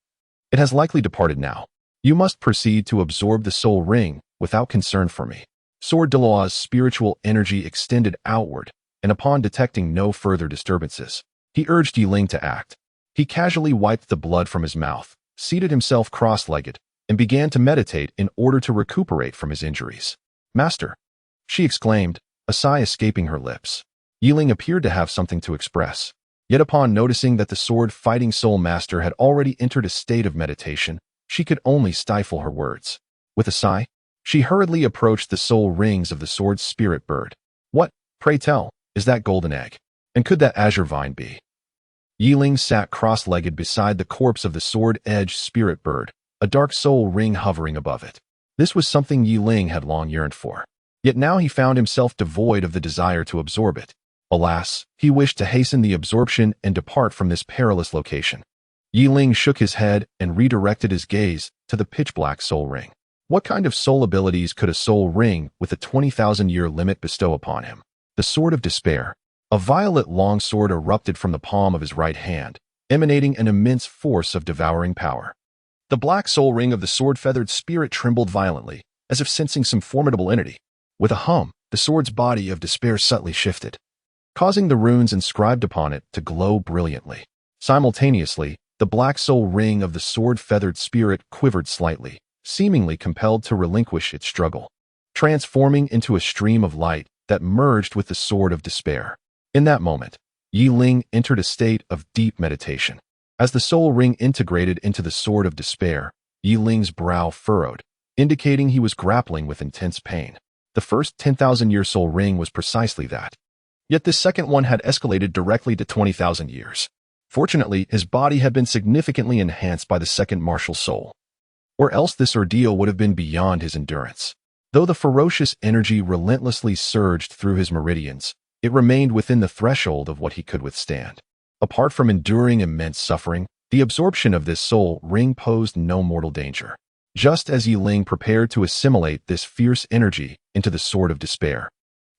It has likely departed now. You must proceed to absorb the soul ring without concern for me. Sword Douluo's spiritual energy extended outward, and upon detecting no further disturbances, he urged Yi Ling to act. He casually wiped the blood from his mouth, seated himself cross-legged, and began to meditate in order to recuperate from his injuries. Master, she exclaimed, a sigh escaping her lips. Yi Ling appeared to have something to express, yet upon noticing that the sword-fighting soul master had already entered a state of meditation, she could only stifle her words. With a sigh, she hurriedly approached the soul rings of the sword spirit bird. What, pray tell, is that golden egg? And could that azure vine be? Yi Ling sat cross-legged beside the corpse of the sword-edged spirit bird, a dark soul ring hovering above it. This was something Yi Ling had long yearned for. Yet now he found himself devoid of the desire to absorb it. Alas, he wished to hasten the absorption and depart from this perilous location. Yi Ling shook his head and redirected his gaze to the pitch-black soul ring. What kind of soul abilities could a soul ring with a 20,000-year limit bestow upon him? The Sword of Despair. A violet long sword erupted from the palm of his right hand, emanating an immense force of devouring power. The black soul ring of the sword-feathered spirit trembled violently, as if sensing some formidable entity. With a hum, the sword's body of despair subtly shifted, causing the runes inscribed upon it to glow brilliantly. Simultaneously, the black soul ring of the sword-feathered spirit quivered slightly, seemingly compelled to relinquish its struggle, transforming into a stream of light that merged with the sword of despair. In that moment, Yi Ling entered a state of deep meditation. As the soul ring integrated into the sword of despair, Yi Ling's brow furrowed, indicating he was grappling with intense pain. The first 10,000-year soul ring was precisely that. Yet this second one had escalated directly to 20,000 years. Fortunately, his body had been significantly enhanced by the second martial soul, or else this ordeal would have been beyond his endurance. Though the ferocious energy relentlessly surged through his meridians, it remained within the threshold of what he could withstand. Apart from enduring immense suffering, the absorption of this soul ring posed no mortal danger. Just as Yi Ling prepared to assimilate this fierce energy into the sword of despair,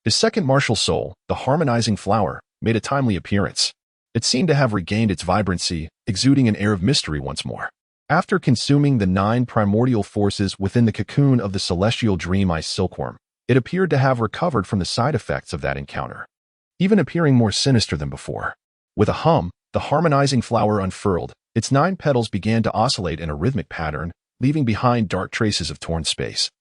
his second martial soul, the harmonizing flower, made a timely appearance. It seemed to have regained its vibrancy, exuding an air of mystery once more. After consuming the 9 primordial forces within the cocoon of the celestial dream ice silkworm, it appeared to have recovered from the side effects of that encounter, even appearing more sinister than before. With a hum, the harmonizing flower unfurled. Its 9 petals began to oscillate in a rhythmic pattern, leaving behind dark traces of torn space.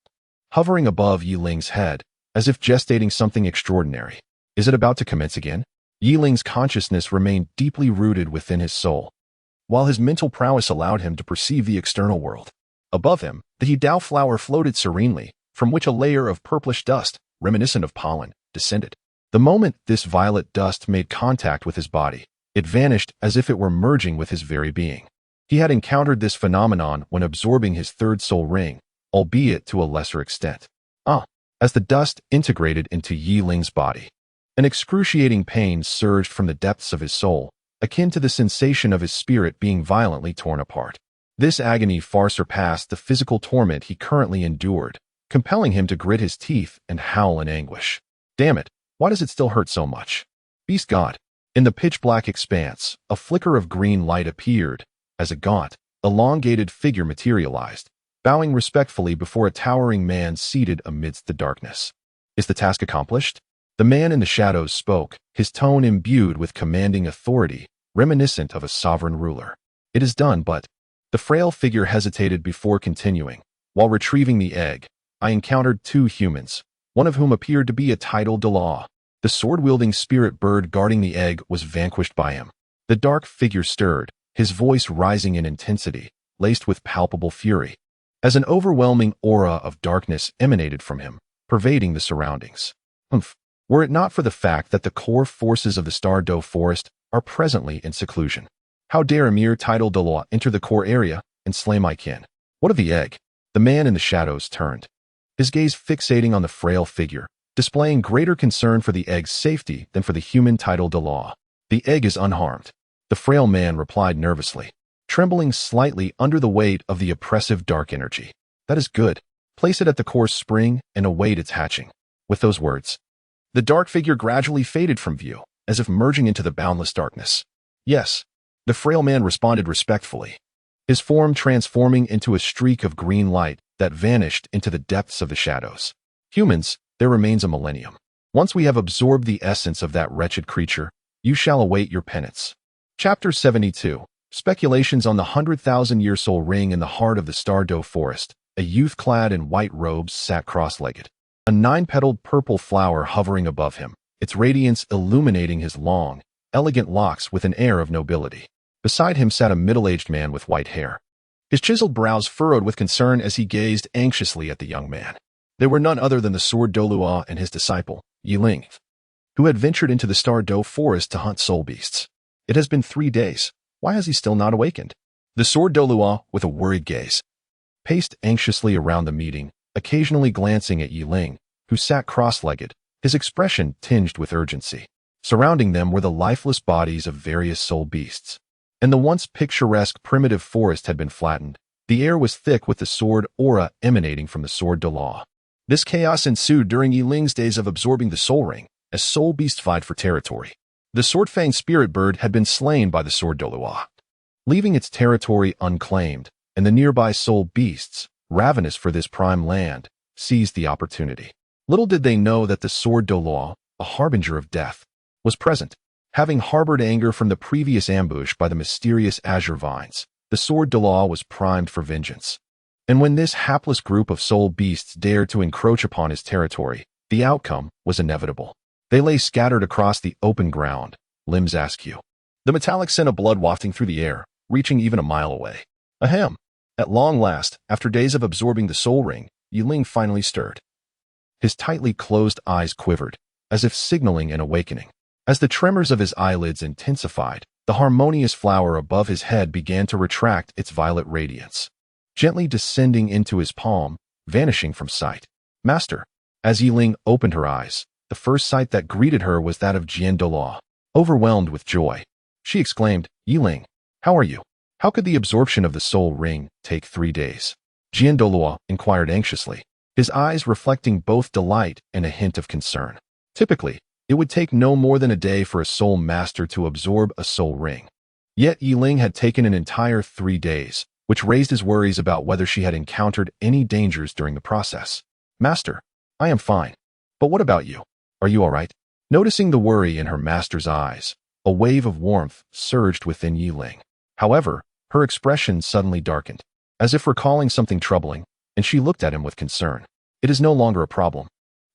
Hovering above Yi Ling's head, as if gestating something extraordinary. Is it about to commence again? Yi Ling's consciousness remained deeply rooted within his soul, while his mental prowess allowed him to perceive the external world. Above him, the He Dao flower floated serenely, from which a layer of purplish dust, reminiscent of pollen, descended. The moment this violet dust made contact with his body, it vanished as if it were merging with his very being. He had encountered this phenomenon when absorbing his third soul ring, albeit to a lesser extent. As the dust integrated into Yi Ling's body, an excruciating pain surged from the depths of his soul, akin to the sensation of his spirit being violently torn apart. This agony far surpassed the physical torment he currently endured, compelling him to grit his teeth and howl in anguish. Damn it, why does it still hurt so much? Beast God. In the pitch-black expanse, a flicker of green light appeared, as a gaunt, elongated figure materialized, bowing respectfully before a towering man seated amidst the darkness. Is the task accomplished? The man in the shadows spoke, his tone imbued with commanding authority, reminiscent of a sovereign ruler. It is done, but... The frail figure hesitated before continuing. While retrieving the egg, I encountered two humans, one of whom appeared to be a titled Douluo. The sword-wielding spirit bird guarding the egg was vanquished by him. The dark figure stirred, his voice rising in intensity, laced with palpable fury, as an overwhelming aura of darkness emanated from him, pervading the surroundings. Were it not for the fact that the core forces of the Douluo forest are presently in seclusion. How dare a mere titled Douluo enter the core area and slay my kin? What of the egg? The man in the shadows turned, his gaze fixating on the frail figure, displaying greater concern for the egg's safety than for the human titled Douluo. The egg is unharmed, the frail man replied nervously, trembling slightly under the weight of the oppressive dark energy. That is good. Place it at the core spring and await its hatching. With those words, the dark figure gradually faded from view, as if merging into the boundless darkness. Yes, the frail man responded respectfully, his form transforming into a streak of green light that vanished into the depths of the shadows. Humans, there remains a millennium. Once we have absorbed the essence of that wretched creature, you shall await your penance. Chapter 72. Speculations on the 100,000-year soul ring in the heart of the Douluo forest. A youth clad in white robes sat cross-legged, a 9-petaled purple flower hovering above him, its radiance illuminating his long, elegant locks with an air of nobility. Beside him sat a middle-aged man with white hair, his chiseled brows furrowed with concern as he gazed anxiously at the young man. They were none other than the sword Douluo and his disciple, Yi Ling, who had ventured into the Douluo forest to hunt soul beasts. It has been 3 days. Why has he still not awakened? The sword Douluo, with a worried gaze, paced anxiously around the meeting, occasionally glancing at Yi Ling, who sat cross-legged, his expression tinged with urgency. Surrounding them were the lifeless bodies of various soul beasts, and the once picturesque primitive forest had been flattened. The air was thick with the sword aura emanating from the sword Douluo. This chaos ensued during Yi Ling's days of absorbing the soul ring, as soul beasts vied for territory. The sword-fanged spirit bird had been slain by the sword Douluo, leaving its territory unclaimed, and the nearby soul beasts, ravenous for this prime land, seized the opportunity. Little did they know that the sword Douluo, a harbinger of death, was present. Having harbored anger from the previous ambush by the mysterious azure vines, the sword Douluo was primed for vengeance. And when this hapless group of soul beasts dared to encroach upon his territory, the outcome was inevitable. They lay scattered across the open ground, limbs askew, the metallic scent of blood wafting through the air, reaching even a mile away. Ahem! At long last, after days of absorbing the soul ring, Yi Ling finally stirred. His tightly closed eyes quivered, as if signaling an awakening. As the tremors of his eyelids intensified, the harmonious flower above his head began to retract its violet radiance, gently descending into his palm, vanishing from sight. Master. As Yi Ling opened her eyes, the first sight that greeted her was that of Jian Douluo. Overwhelmed with joy, she exclaimed, Yi Ling, how are you? How could the absorption of the soul ring take 3 days? Jian Douluo inquired anxiously, his eyes reflecting both delight and a hint of concern. Typically, it would take no more than a day for a soul master to absorb a soul ring. Yet Yi Ling had taken an entire 3 days, which raised his worries about whether she had encountered any dangers during the process. Master, I am fine. But what about you? Are you all right? Noticing the worry in her master's eyes, a wave of warmth surged within Yi Ling. However, her expression suddenly darkened, as if recalling something troubling, and she looked at him with concern. It is no longer a problem.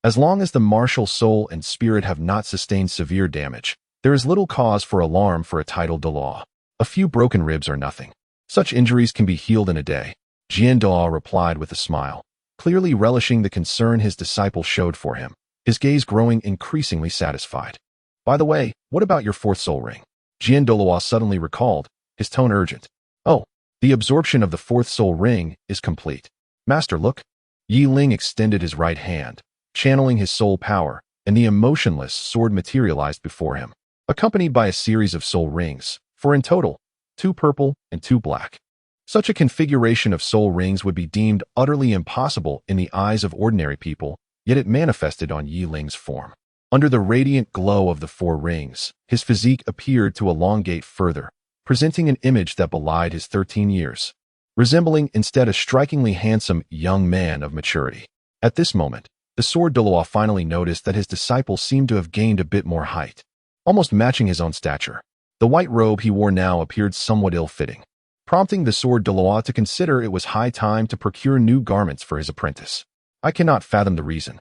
As long as the martial soul and spirit have not sustained severe damage, there is little cause for alarm for a titled Douluo. A few broken ribs are nothing. Such injuries can be healed in a day. Jian Douluo replied with a smile, clearly relishing the concern his disciple showed for him. his gaze growing increasingly satisfied. By the way, what about your fourth soul ring? Douluo suddenly recalled, his tone urgent. Oh, the absorption of the fourth soul ring is complete. Master, look. Ling extended his right hand, channeling his soul power, and the emotionless sword materialized before him, accompanied by a series of soul rings, for in total, 2 purple and 2 black. Such a configuration of soul rings would be deemed utterly impossible in the eyes of ordinary people, yet it manifested on Ling's form. Under the radiant glow of the 4 rings, his physique appeared to elongate further, presenting an image that belied his 13 years, resembling instead a strikingly handsome young man of maturity. At this moment, the sword Douluo finally noticed that his disciple seemed to have gained a bit more height, almost matching his own stature. The white robe he wore now appeared somewhat ill-fitting, prompting the sword Douluo to consider it was high time to procure new garments for his apprentice. I cannot fathom the reason.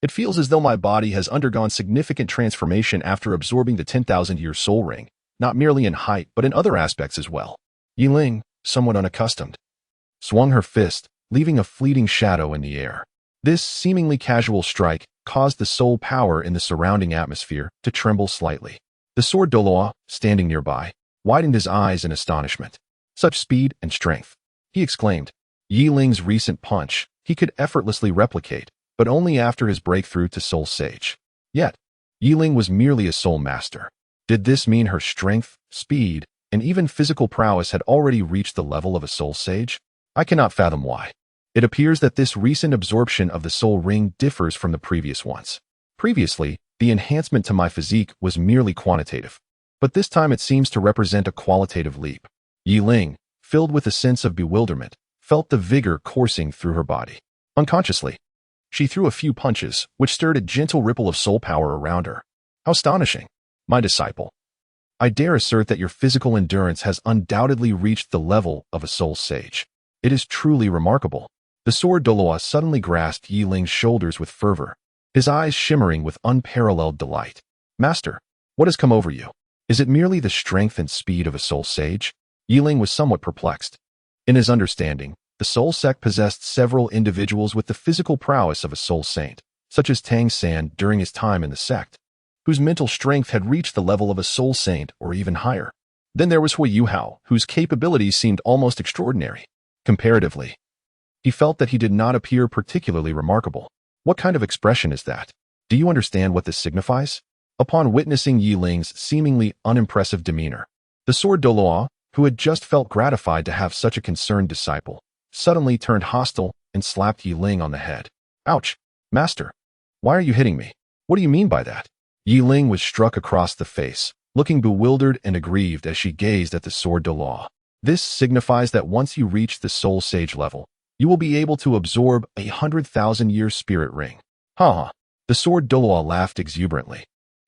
It feels as though my body has undergone significant transformation after absorbing the 10,000-year soul ring, not merely in height but in other aspects as well. Ling, somewhat unaccustomed, swung her fist, leaving a fleeting shadow in the air. This seemingly casual strike caused the soul power in the surrounding atmosphere to tremble slightly. The sword Douluo, standing nearby, widened his eyes in astonishment. Such speed and strength, he exclaimed. Ling's recent punch he could effortlessly replicate, but only after his breakthrough to Soul Sage. Yet, Ling was merely a soul master. Did this mean her strength, speed, and even physical prowess had already reached the level of a soul sage? I cannot fathom why. It appears that this recent absorption of the soul ring differs from the previous ones. Previously, the enhancement to my physique was merely quantitative, but this time it seems to represent a qualitative leap. Ling, filled with a sense of bewilderment, felt the vigor coursing through her body. Unconsciously, she threw a few punches, which stirred a gentle ripple of soul power around her. How astonishing! My disciple, I dare assert that your physical endurance has undoubtedly reached the level of a soul sage. It is truly remarkable. The sword Douluo suddenly grasped Ling's shoulders with fervor, his eyes shimmering with unparalleled delight. Master, what has come over you? Is it merely the strength and speed of a soul sage? Ling was somewhat perplexed. In his understanding, the soul sect possessed several individuals with the physical prowess of a soul saint, such as Tang San during his time in the sect, whose mental strength had reached the level of a soul saint or even higher. Then there was Hui Yuhao, whose capabilities seemed almost extraordinary. Comparatively, he felt that he did not appear particularly remarkable. What kind of expression is that? Do you understand what this signifies? Upon witnessing Ling's seemingly unimpressive demeanor, the sword Douluo, who had just felt gratified to have such a concerned disciple, suddenly turned hostile and slapped Ling on the head. Ouch! Master, why are you hitting me? What do you mean by that? Ling was struck across the face, looking bewildered and aggrieved as she gazed at the sword Douluo. This signifies that once you reach the soul sage level, you will be able to absorb 100,000-year spirit ring. Ha! The sword Douluo laughed exuberantly,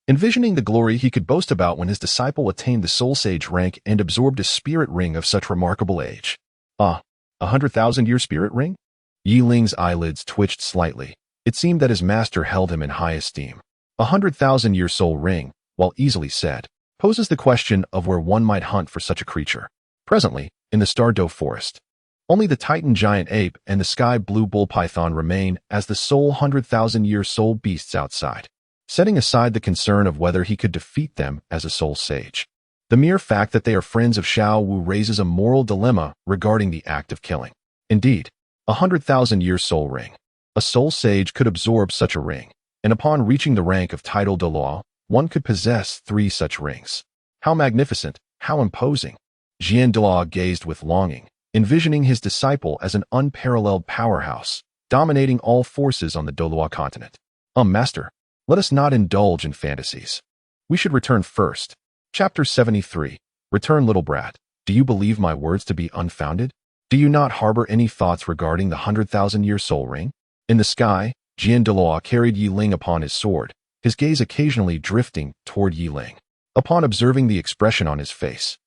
envisioning the glory he could boast about when his disciple attained the soul sage rank and absorbed a spirit ring of such remarkable age. 100,000-year spirit ring? Ling's eyelids twitched slightly. It seemed that his master held him in high esteem. 100,000-year soul ring, while easily said, poses the question of where one might hunt for such a creature. Presently, in the Douluo forest, only the Titan giant ape and the sky blue bull python remain as the sole 100,000-year soul beasts outside. Setting aside the concern of whether he could defeat them as a soul sage, the mere fact that they are friends of Xiao Wu raises a moral dilemma regarding the act of killing. Indeed, 100,000-year soul ring. A soul sage could absorb such a ring, and upon reaching the rank of title Douluo, one could possess 3 such rings. How magnificent, how imposing! Douluo gazed with longing, envisioning his disciple as an unparalleled powerhouse, dominating all forces on the Douluo continent. Master, let us not indulge in fantasies. We should return first. Chapter 73. Return, little brat. Do you believe my words to be unfounded? Do you not harbor any thoughts regarding the 100,000-year soul ring? In the sky, Douluo carried Ling upon his sword, his gaze occasionally drifting toward Ling. Upon observing the expression on his face,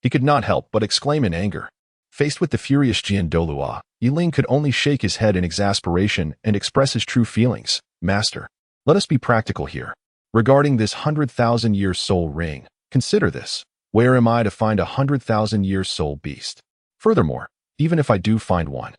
he could not help but exclaim in anger. Faced with the furious Douluo, Ling could only shake his head in exasperation and express his true feelings. Master, let us be practical here. Regarding this 100,000-year soul ring, consider this. Where am I to find a 100,000-year soul beast? Furthermore, even if I do find one,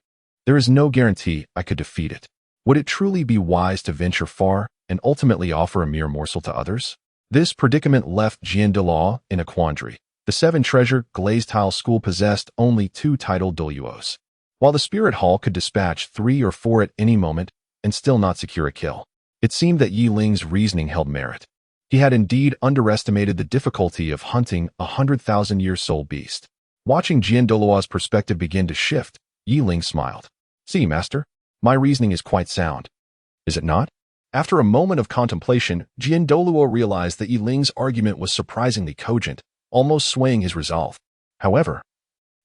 there is no guarantee I could defeat it. Would it truly be wise to venture far, and ultimately offer a mere morsel to others? This predicament left Douluo in a quandary. The seven-treasure glazed tile school possessed only 2 titled Douluos, while the spirit hall could dispatch 3 or 4 at any moment and still not secure a kill. It seemed that Yi Ling's reasoning held merit. He had indeed underestimated the difficulty of hunting a 100,000-year soul beast. Watching Douluo's perspective begin to shift, Yi Ling smiled. "See, master, my reasoning is quite sound. Is it not?" After a moment of contemplation, Douluo realized that Yi Ling's argument was surprisingly cogent, almost swaying his resolve. However,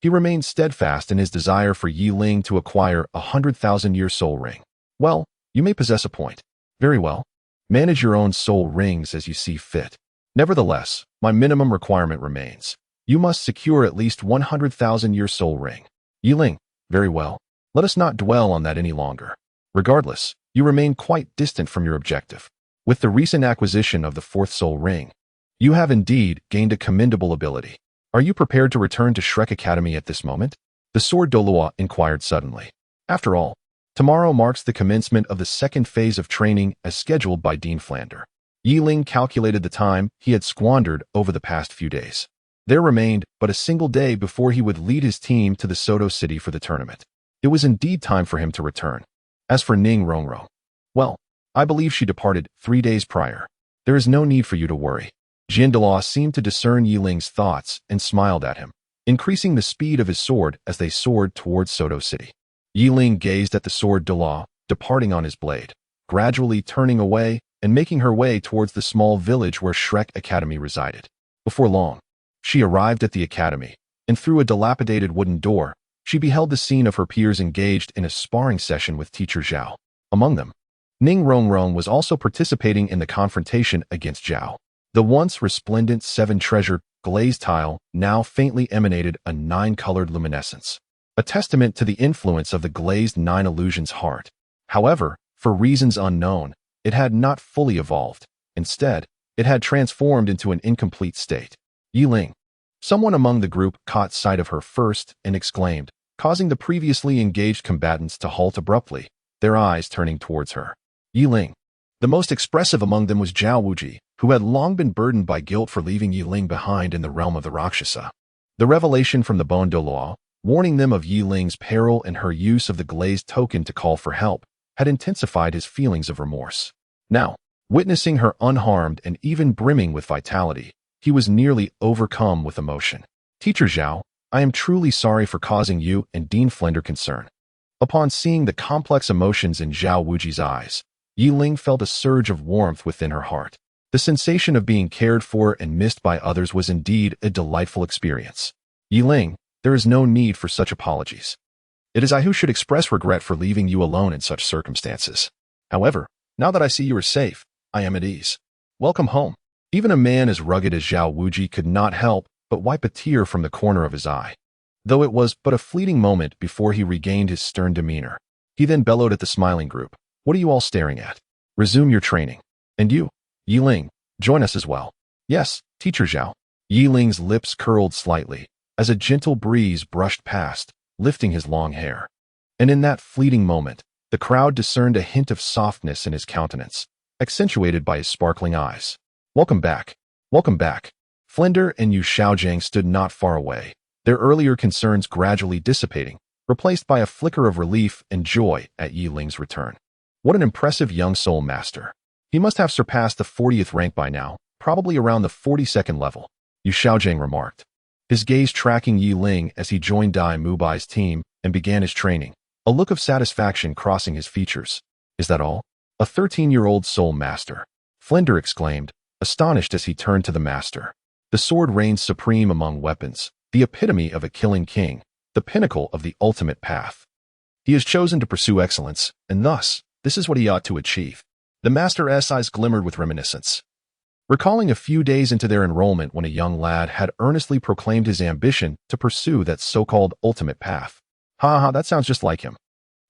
he remained steadfast in his desire for Yi Ling to acquire a 100,000-year soul ring. "Well, you may possess a point. Very well. Manage your own soul rings as you see fit. Nevertheless, my minimum requirement remains. You must secure at least 100,000-year soul ring." Yi Ling, "Very well. Let us not dwell on that any longer. Regardless, you remain quite distant from your objective. With the recent acquisition of the 4th soul ring, you have indeed gained a commendable ability. Are you prepared to return to Shrek Academy at this moment?" The sword Douluo inquired suddenly. After all, tomorrow marks the commencement of the 2nd phase of training as scheduled by Dean Flander. Yi Ling calculated the time he had squandered over the past few days. There remained but a single day before he would lead his team to the Soto City for the tournament. It was indeed time for him to return. As for Ning Rongrong, well, I believe she departed 3 days prior. There is no need for you to worry. Douluo seemed to discern Yi Ling's thoughts and smiled at him, increasing the speed of his sword as they soared towards Soto City. Yi Ling gazed at the sword Douluo, departing on his blade, gradually turning away and making her way towards the small village where Shrek Academy resided. Before long, she arrived at the academy, and through a dilapidated wooden door, she beheld the scene of her peers engaged in a sparring session with Teacher Zhao. Among them, Ning Rongrong was also participating in the confrontation against Zhao. The once resplendent 7-treasure glazed tile now faintly emanated a 9-colored luminescence, a testament to the influence of the glazed 9 illusions heart. However, for reasons unknown, it had not fully evolved. Instead, it had transformed into an incomplete state. "Yi Ling." Someone among the group caught sight of her first and exclaimed, causing the previously engaged combatants to halt abruptly, their eyes turning towards her. Yi Ling. The most expressive among them was Zhao Wuji, who had long been burdened by guilt for leaving Yi Ling behind in the realm of the Rakshasa. The revelation from the Bone Douluo, warning them of Yi Ling's peril and her use of the glazed token to call for help, had intensified his feelings of remorse. Now, witnessing her unharmed and even brimming with vitality, he was nearly overcome with emotion. "Teacher Zhao, I am truly sorry for causing you and Dean Flander concern." Upon seeing the complex emotions in Zhao Wuji's eyes, Yi Ling felt a surge of warmth within her heart. The sensation of being cared for and missed by others was indeed a delightful experience. "Yi Ling, there is no need for such apologies. It is I who should express regret for leaving you alone in such circumstances. However, now that I see you are safe, I am at ease. Welcome home." Even a man as rugged as Zhao Wuji could not help but wipe a tear from the corner of his eye. Though it was but a fleeting moment before he regained his stern demeanor. He then bellowed at the smiling group. "What are you all staring at? Resume your training. And you, Yi Ling, join us as well." "Yes, Teacher Zhao." Yi Ling's lips curled slightly as a gentle breeze brushed past, lifting his long hair. And in that fleeting moment, the crowd discerned a hint of softness in his countenance, accentuated by his sparkling eyes. "Welcome back. Welcome back." Flinder and Yu Xiaojing stood not far away, their earlier concerns gradually dissipating, replaced by a flicker of relief and joy at Yi Ling's return. What an impressive young soul master. He must have surpassed the 40th rank by now, probably around the 42nd level, Yu Xiaojing remarked, his gaze tracking Yi Ling as he joined Dai Mubai's team and began his training, a look of satisfaction crossing his features. "Is that all? A 13-year-old soul master?" Flinder exclaimed, astonished as he turned to the master. The sword reigns supreme among weapons, the epitome of a killing king, the pinnacle of the ultimate path. He has chosen to pursue excellence, and thus, this is what he ought to achieve. The master's eyes glimmered with reminiscence, recalling a few days into their enrollment when a young lad had earnestly proclaimed his ambition to pursue that so-called ultimate path. "Ha ha, that sounds just like him."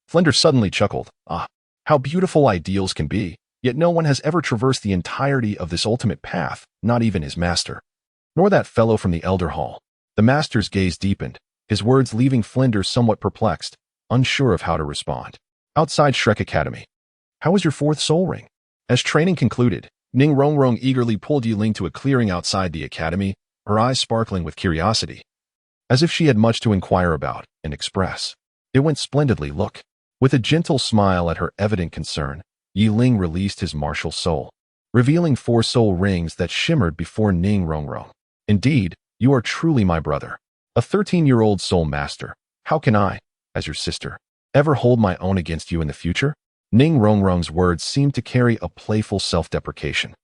Flinder suddenly chuckled. "Ah, how beautiful ideals can be, yet no one has ever traversed the entirety of this ultimate path, not even his master. Nor that fellow from the Elder Hall." The master's gaze deepened, his words leaving Flinder somewhat perplexed, unsure of how to respond. Outside Shrek Academy. "How is your 4th soul ring?" As training concluded, Ning Rongrong eagerly pulled Yiling to a clearing outside the academy, her eyes sparkling with curiosity, as if she had much to inquire about and express. It went splendidly, look. With a gentle smile at her evident concern, Yiling released his martial soul, revealing 4 soul rings that shimmered before Ning Rongrong. Indeed, you are truly my brother, a 13-year-old soul master. How can I, as your sister, ever hold my own against you in the future? Ning Rongrong's words seemed to carry a playful self-deprecation.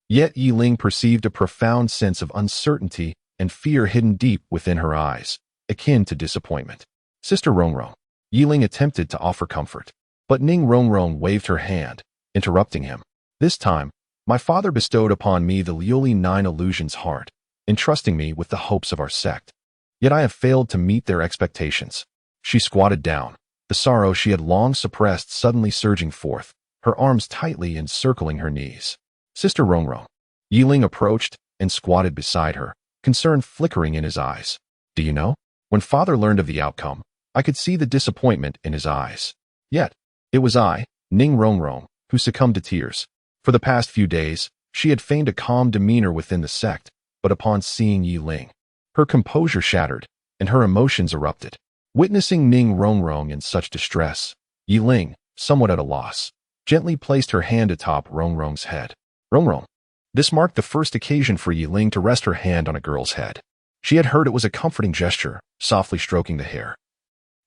Yet Yiling perceived a profound sense of uncertainty and fear hidden deep within her eyes, akin to disappointment. Sister Rongrong. Yiling attempted to offer comfort, but Ning Rongrong waved her hand, interrupting him. This time, my father bestowed upon me the Liuli 9 Illusions heart, entrusting me with the hopes of our sect. Yet I have failed to meet their expectations. She squatted down, the sorrow she had long suppressed suddenly surging forth, her arms tightly encircling her knees. Sister Rongrong. Yiling approached and squatted beside her, concern flickering in his eyes. Do you know? When father learned of the outcome, I could see the disappointment in his eyes. Yet, it was I, Ning Rongrong, who succumbed to tears. For the past few days, she had feigned a calm demeanor within the sect, but upon seeing Yiling, her composure shattered, and her emotions erupted. Witnessing Ning Rongrong in such distress, Yiling, somewhat at a loss, gently placed her hand atop Rongrong's head. Rongrong. This marked the first occasion for Yiling to rest her hand on a girl's head. She had heard it was a comforting gesture, softly stroking the hair,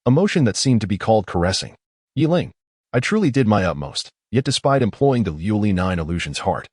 a motion that seemed to be called caressing. Yiling, I truly did my utmost, yet despite employing the Liuli 9 Illusions heart,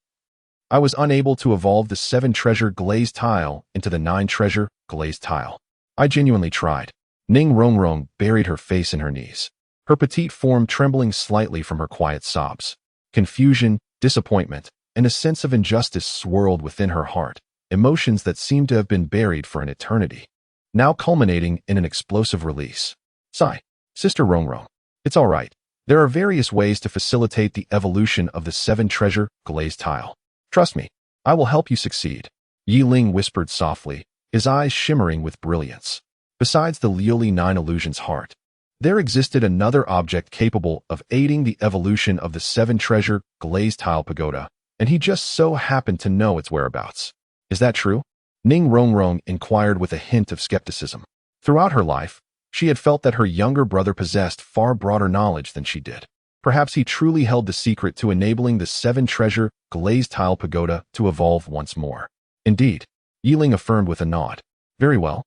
I was unable to evolve the 7-treasure glazed tile into the 9-treasure glazed tile. I genuinely tried. Ning Rongrong buried her face in her knees, her petite form trembling slightly from her quiet sobs. Confusion, disappointment, and a sense of injustice swirled within her heart, emotions that seemed to have been buried for an eternity, now culminating in an explosive release. Sigh. Sister Rongrong. It's all right. There are various ways to facilitate the evolution of the 7-treasure glazed tile. Trust me, I will help you succeed. Yiling whispered softly, his eyes shimmering with brilliance. Besides the Liuli 9 Illusions heart, there existed another object capable of aiding the evolution of the 7-treasure glazed tile pagoda, and he just so happened to know its whereabouts. Is that true? Ning Rongrong inquired with a hint of skepticism. Throughout her life, she had felt that her younger brother possessed far broader knowledge than she did. Perhaps he truly held the secret to enabling the 7-treasure glazed tile pagoda to evolve once more. Indeed, Yiling affirmed with a nod. Very well.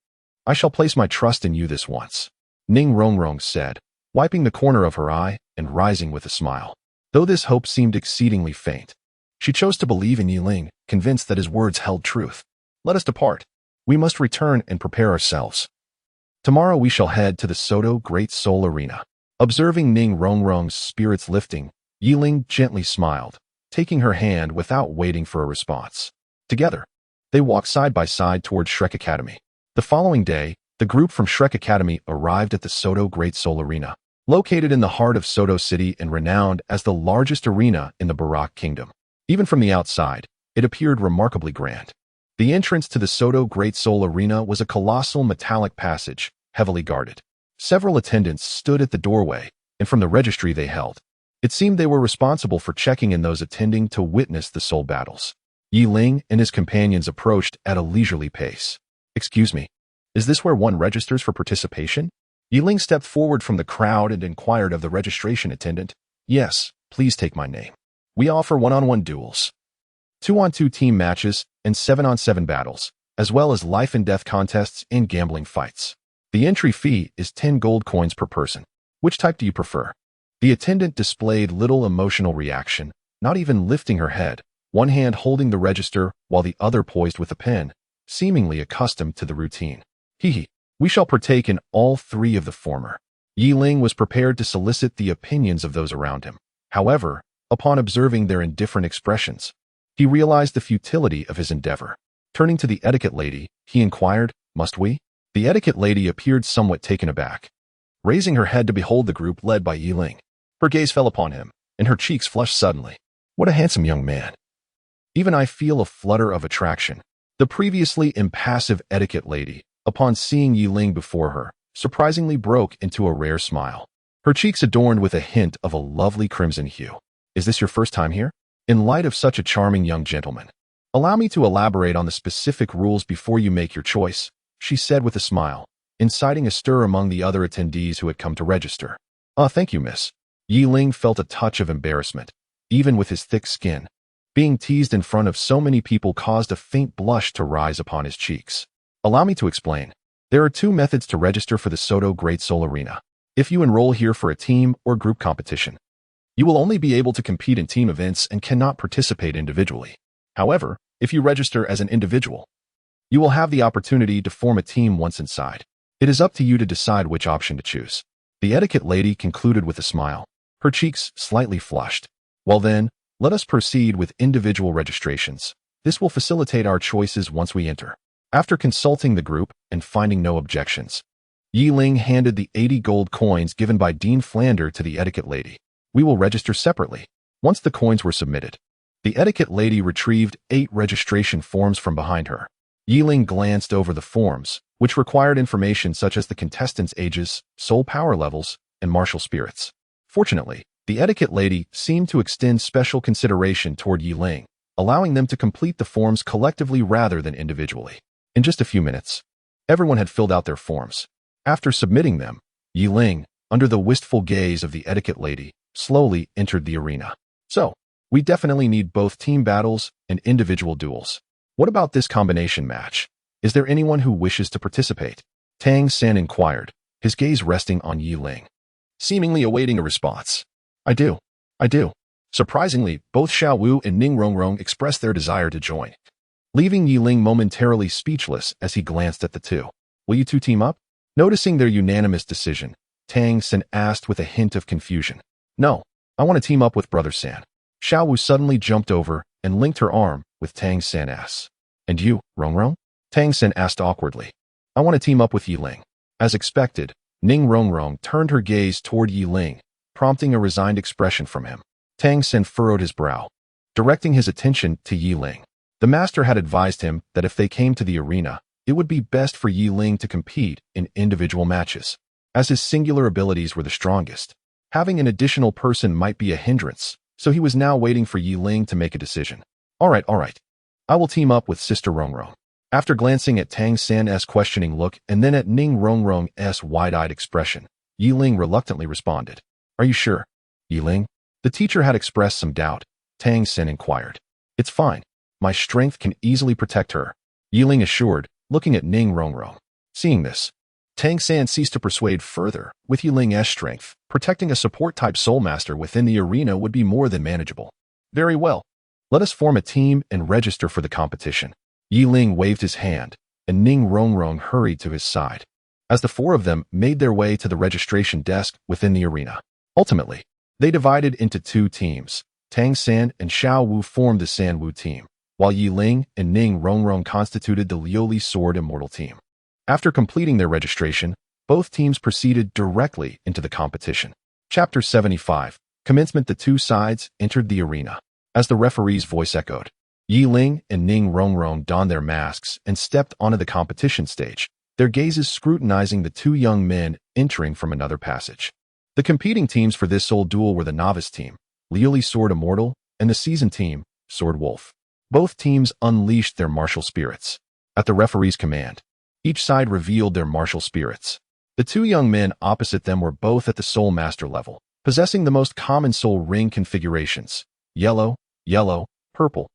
I shall place my trust in you this once, Ning Rongrong said, wiping the corner of her eye and rising with a smile. Though this hope seemed exceedingly faint, she chose to believe in Yiling, convinced that his words held truth. Let us depart. We must return and prepare ourselves. Tomorrow we shall head to the Soto Great Soul Arena. Observing Ning Rongrong's spirits lifting, Yiling gently smiled, taking her hand without waiting for a response. Together, they walked side by side towards Shrek Academy. The following day, the group from Shrek Academy arrived at the Soto Great Soul Arena, located in the heart of Soto City and renowned as the largest arena in the Barak Kingdom. Even from the outside, it appeared remarkably grand. The entrance to the Soto Great Soul Arena was a colossal metallic passage, heavily guarded. Several attendants stood at the doorway, and from the registry they held, it seemed they were responsible for checking in those attending to witness the soul battles. Yiling and his companions approached at a leisurely pace. Excuse me, is this where one registers for participation? Yiling stepped forward from the crowd and inquired of the registration attendant. Yes, please take my name. We offer one-on-one duels, 2-on-2 team matches, and 7-on-7 battles, as well as life and death contests and gambling fights. The entry fee is 10 gold coins per person. Which type do you prefer? The attendant displayed little emotional reaction, not even lifting her head, one hand holding the register while the other poised with a pen, seemingly accustomed to the routine. We shall partake in all 3 of the former. Yiling was prepared to solicit the opinions of those around him. However, upon observing their indifferent expressions, he realized the futility of his endeavor. Turning to the etiquette lady, he inquired, "Must we?" The etiquette lady appeared somewhat taken aback, raising her head to behold the group led by Yiling. Her gaze fell upon him, and her cheeks flushed suddenly. What a handsome young man. Even I feel a flutter of attraction. The previously impassive etiquette lady, upon seeing Yiling before her, surprisingly broke into a rare smile, her cheeks adorned with a hint of a lovely crimson hue. Is this your first time here? In light of such a charming young gentleman, allow me to elaborate on the specific rules before you make your choice, she said with a smile, inciting a stir among the other attendees who had come to register. Thank you, miss. Yi Ling felt a touch of embarrassment, even with his thick skin. Being teased in front of so many people caused a faint blush to rise upon his cheeks. Allow me to explain. There are two methods to register for the Soto Great Soul Arena. If you enroll here for a team or group competition, you will only be able to compete in team events and cannot participate individually. However, if you register as an individual, you will have the opportunity to form a team once inside. It is up to you to decide which option to choose. The etiquette lady concluded with a smile, her cheeks slightly flushed. Well then, let us proceed with individual registrations. This will facilitate our choices once we enter. After consulting the group and finding no objections, Yi Ling handed the 80 gold coins given by Dean Flander to the etiquette lady. We will register separately. Once the coins were submitted, the etiquette lady retrieved 8 registration forms from behind her. Yi Ling glanced over the forms, which required information such as the contestants' ages, soul power levels, and martial spirits. Fortunately, the etiquette lady seemed to extend special consideration toward Yi Ling, allowing them to complete the forms collectively rather than individually. In just a few minutes, everyone had filled out their forms. After submitting them, Yi Ling, under the wistful gaze of the etiquette lady, slowly entered the arena. So, we definitely need both team battles and individual duels. What about this combination match? Is there anyone who wishes to participate? Tang San inquired, his gaze resting on Yi Ling, seemingly awaiting a response. I do. Surprisingly, both Xiao Wu and Ning Rongrong expressed their desire to join, leaving Yi Ling momentarily speechless as he glanced at the two. Will you two team up? Noticing their unanimous decision, Tang San asked with a hint of confusion. No, I want to team up with Brother San. Xiao Wu suddenly jumped over and linked her arm with Tang San's. And you, Rongrong? Tang San asked awkwardly. I want to team up with Yi Ling. As expected, Ning Rongrong turned her gaze toward Yi Ling, prompting a resigned expression from him. Tang San furrowed his brow, directing his attention to Yi Ling. The master had advised him that if they came to the arena, it would be best for Yi Ling to compete in individual matches, as his singular abilities were the strongest. Having an additional person might be a hindrance, so he was now waiting for Yi Ling to make a decision. All right. I will team up with Sister Rongrong. After glancing at Tang San's questioning look and then at Ning Rongrong's wide-eyed expression, Yi Ling reluctantly responded. Are you sure, Yi Ling? The teacher had expressed some doubt. Tang San inquired. It's fine. My strength can easily protect her, Yi Ling assured, looking at Ning Rongrong. Seeing this, Tang San ceased to persuade further. With Yi Ling's strength, protecting a support-type soul master within the arena would be more than manageable. Very well. Let us form a team and register for the competition. Yi Ling waved his hand, and Ning Rongrong hurried to his side, as the four of them made their way to the registration desk within the arena. Ultimately, they divided into 2 teams. Tang San and Xiao Wu formed the San Wu team, while Yi Ling and Ning Rongrong constituted the Liuli Sword Immortal team. After completing their registration, both teams proceeded directly into the competition. Chapter 75. Commencement. The two sides entered the arena. As the referee's voice echoed, Yi Ling and Ning Rongrong donned their masks and stepped onto the competition stage, their gazes scrutinizing the 2 young men entering from another passage. The competing teams for this soul duel were the novice team, Liuli Sword Immortal, and the seasoned team, Sword Wolf. Both teams unleashed their martial spirits. At the referee's command, each side revealed their martial spirits. The 2 young men opposite them were both at the Soul Master level, possessing the most common soul ring configurations: yellow, purple.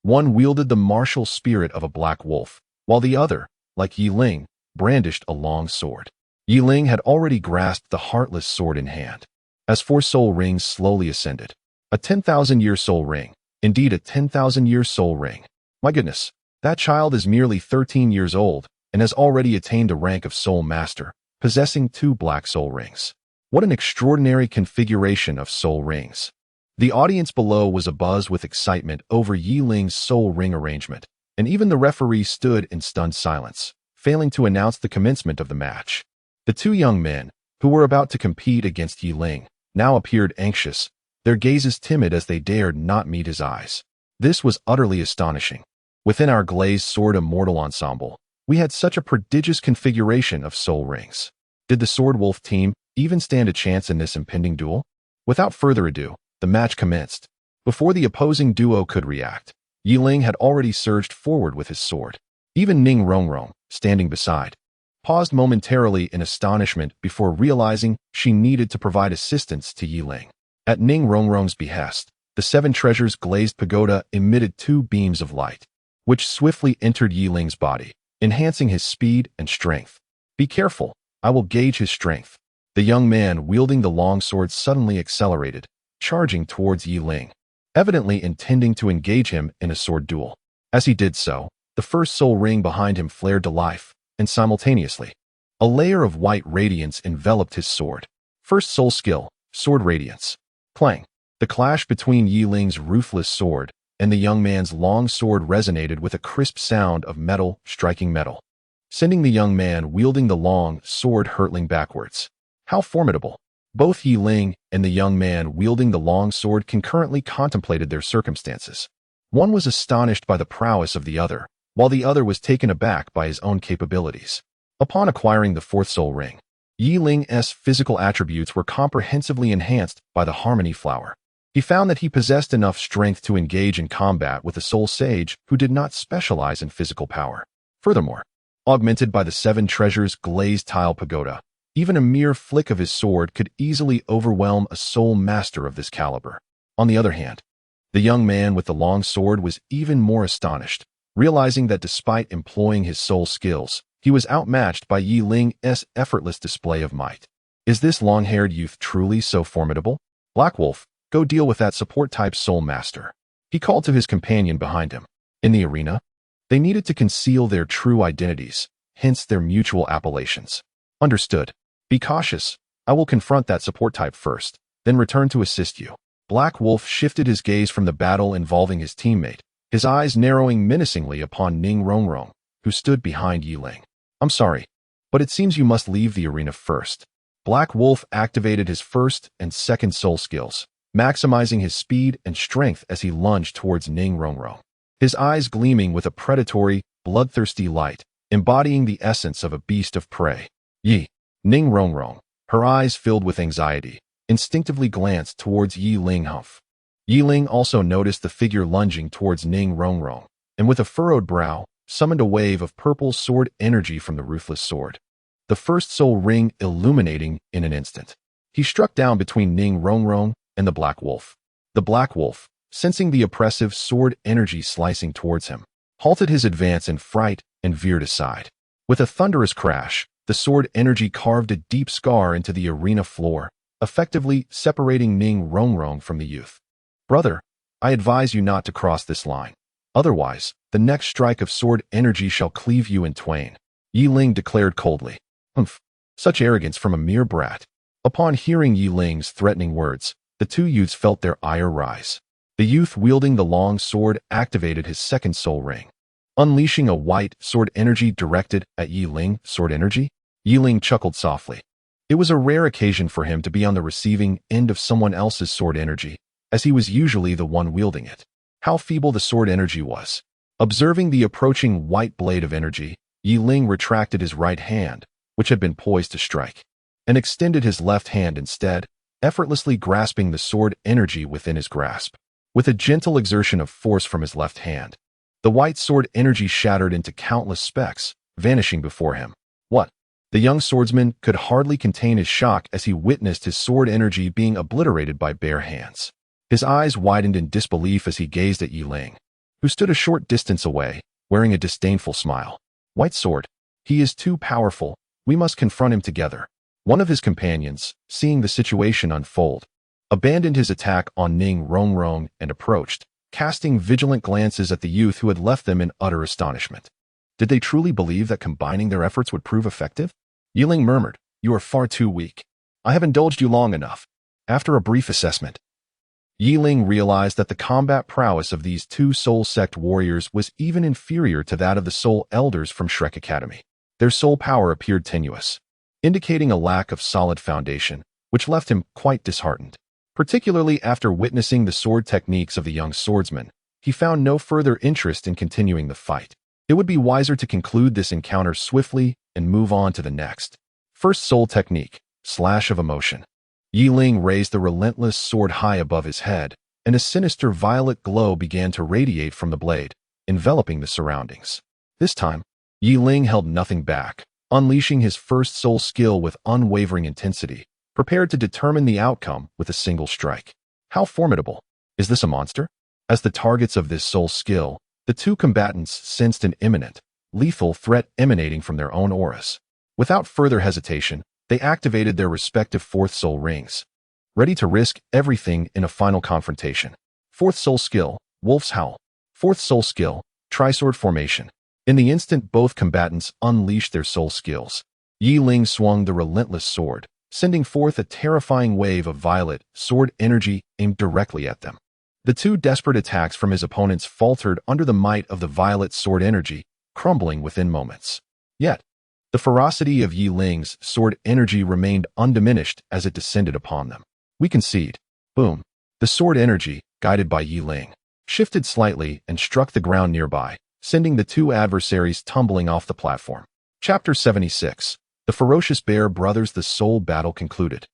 One wielded the martial spirit of a black wolf, while the other, like Yi Ling, brandished a long sword. Yi Ling had already grasped the heartless sword in hand. As 4 soul rings slowly ascended. A 10,000-year soul ring. Indeed, a 10,000-year soul ring. My goodness, that child is merely 13 years old and has already attained a rank of soul master, possessing 2 black soul rings. What an extraordinary configuration of soul rings. The audience below was abuzz with excitement over Yi Ling's soul ring arrangement, and even the referee stood in stunned silence, failing to announce the commencement of the match. The 2 young men, who were about to compete against Yi Ling, now appeared anxious, their gazes timid as they dared not meet his eyes. This was utterly astonishing. Within our glazed sword immortal ensemble, we had such a prodigious configuration of soul rings. Did the Sword Wolf team even stand a chance in this impending duel? Without further ado, the match commenced. Before the opposing duo could react, Yi Ling had already surged forward with his sword. Even Ning Rongrong, standing beside, paused momentarily in astonishment before realizing she needed to provide assistance to Yi Ling. At Ning Rongrong's behest, the Seven Treasures glazed pagoda emitted two beams of light, which swiftly entered Yi Ling's body, enhancing his speed and strength. Be careful, I will gauge his strength. The young man wielding the long sword suddenly accelerated, charging towards Yi Ling, evidently intending to engage him in a sword duel. As he did so, the first soul ring behind him flared to life, and simultaneously, a layer of white radiance enveloped his sword. First soul skill, Sword Radiance. Clang. The clash between Yi Ling's ruthless sword and the young man's long sword resonated with a crisp sound of metal striking metal, sending the young man wielding the long sword hurtling backwards. How formidable! Both Yi Ling and the young man wielding the long sword concurrently contemplated their circumstances. One was astonished by the prowess of the other, while the other was taken aback by his own capabilities. Upon acquiring the fourth soul ring, Yi Ling's physical attributes were comprehensively enhanced by the Harmony Flower. He found that he possessed enough strength to engage in combat with a soul sage who did not specialize in physical power. Furthermore, augmented by the Seven Treasures glazed tile pagoda, even a mere flick of his sword could easily overwhelm a soul master of this caliber. On the other hand, the young man with the long sword was even more astonished, realizing that despite employing his soul skills, he was outmatched by Yi Ling's effortless display of might. Is this long-haired youth truly so formidable? Black Wolf, go deal with that support-type soul master. He called to his companion behind him. In the arena, they needed to conceal their true identities, hence their mutual appellations. Understood. Be cautious. I will confront that support type first, then return to assist you. Black Wolf shifted his gaze from the battle involving his teammate, his eyes narrowing menacingly upon Ning Rongrong, who stood behind Yi Ling. I'm sorry, but it seems you must leave the arena first. Black Wolf activated his first and second soul skills, maximizing his speed and strength as he lunged towards Ning Rongrong, his eyes gleaming with a predatory, bloodthirsty light, embodying the essence of a beast of prey. Ning Rongrong, her eyes filled with anxiety, instinctively glanced towards Yi Ling. Yi Ling also noticed the figure lunging towards Ning Rongrong, and with a furrowed brow, summoned a wave of purple sword energy from the ruthless sword, the first soul ring illuminating in an instant. He struck down between Ning Rongrong and the Black Wolf. The Black Wolf, sensing the oppressive sword energy slicing towards him, halted his advance in fright and veered aside. With a thunderous crash, the sword energy carved a deep scar into the arena floor, effectively separating Ning Rongrong from the youth. Brother, I advise you not to cross this line. Otherwise, the next strike of sword energy shall cleave you in twain, Yi Ling declared coldly. Such arrogance from a mere brat. Upon hearing Yi Ling's threatening words, the two youths felt their ire rise. The youth wielding the long sword activated his second soul ring, unleashing a white sword energy directed at Yi Ling. Sword energy? Yi Ling chuckled softly. It was a rare occasion for him to be on the receiving end of someone else's sword energy, as he was usually the one wielding it. How feeble the sword energy was. Observing the approaching white blade of energy, Yi Ling retracted his right hand, which had been poised to strike, and extended his left hand instead, effortlessly grasping the sword energy within his grasp. With a gentle exertion of force from his left hand, the white sword energy shattered into countless specks, vanishing before him. What? The young swordsman could hardly contain his shock as he witnessed his sword energy being obliterated by bare hands. His eyes widened in disbelief as he gazed at Yi Ling, who stood a short distance away, wearing a disdainful smile. White sword. He is too powerful. We must confront him together. One of his companions, seeing the situation unfold, abandoned his attack on Ning Rongrong and approached, casting vigilant glances at the youth who had left them in utter astonishment. Did they truly believe that combining their efforts would prove effective? Yi Ling murmured, "You are far too weak. I have indulged you long enough." After a brief assessment, Yi Ling realized that the combat prowess of these two soul sect warriors was even inferior to that of the soul elders from Shrek Academy. Their soul power appeared tenuous, indicating a lack of solid foundation, which left him quite disheartened. Particularly after witnessing the sword techniques of the young swordsman, he found no further interest in continuing the fight. It would be wiser to conclude this encounter swiftly and move on to the next. First soul technique, Slash of Emotion. Yi Ling raised the relentless sword high above his head and a sinister violet glow began to radiate from the blade, enveloping the surroundings. This time, Yi Ling held nothing back, unleashing his first soul skill with unwavering intensity, prepared to determine the outcome with a single strike. How formidable! Is this a monster? As the targets of this soul skill, the two combatants sensed an imminent, lethal threat emanating from their own auras. Without further hesitation, they activated their respective fourth soul rings, ready to risk everything in a final confrontation. Fourth soul skill, Wolf's Howl. Fourth soul skill, Trisword Formation. In the instant both combatants unleashed their soul skills, Yi Ling swung the relentless sword, sending forth a terrifying wave of violet sword energy aimed directly at them. The two desperate attacks from his opponents faltered under the might of the violet sword energy, crumbling within moments. Yet, the ferocity of Yi Ling's sword energy remained undiminished as it descended upon them. We concede. Boom. The sword energy, guided by Yi Ling, shifted slightly and struck the ground nearby, sending the two adversaries tumbling off the platform. Chapter 76. The Ferocious Bear Brothers. The soul battle concluded,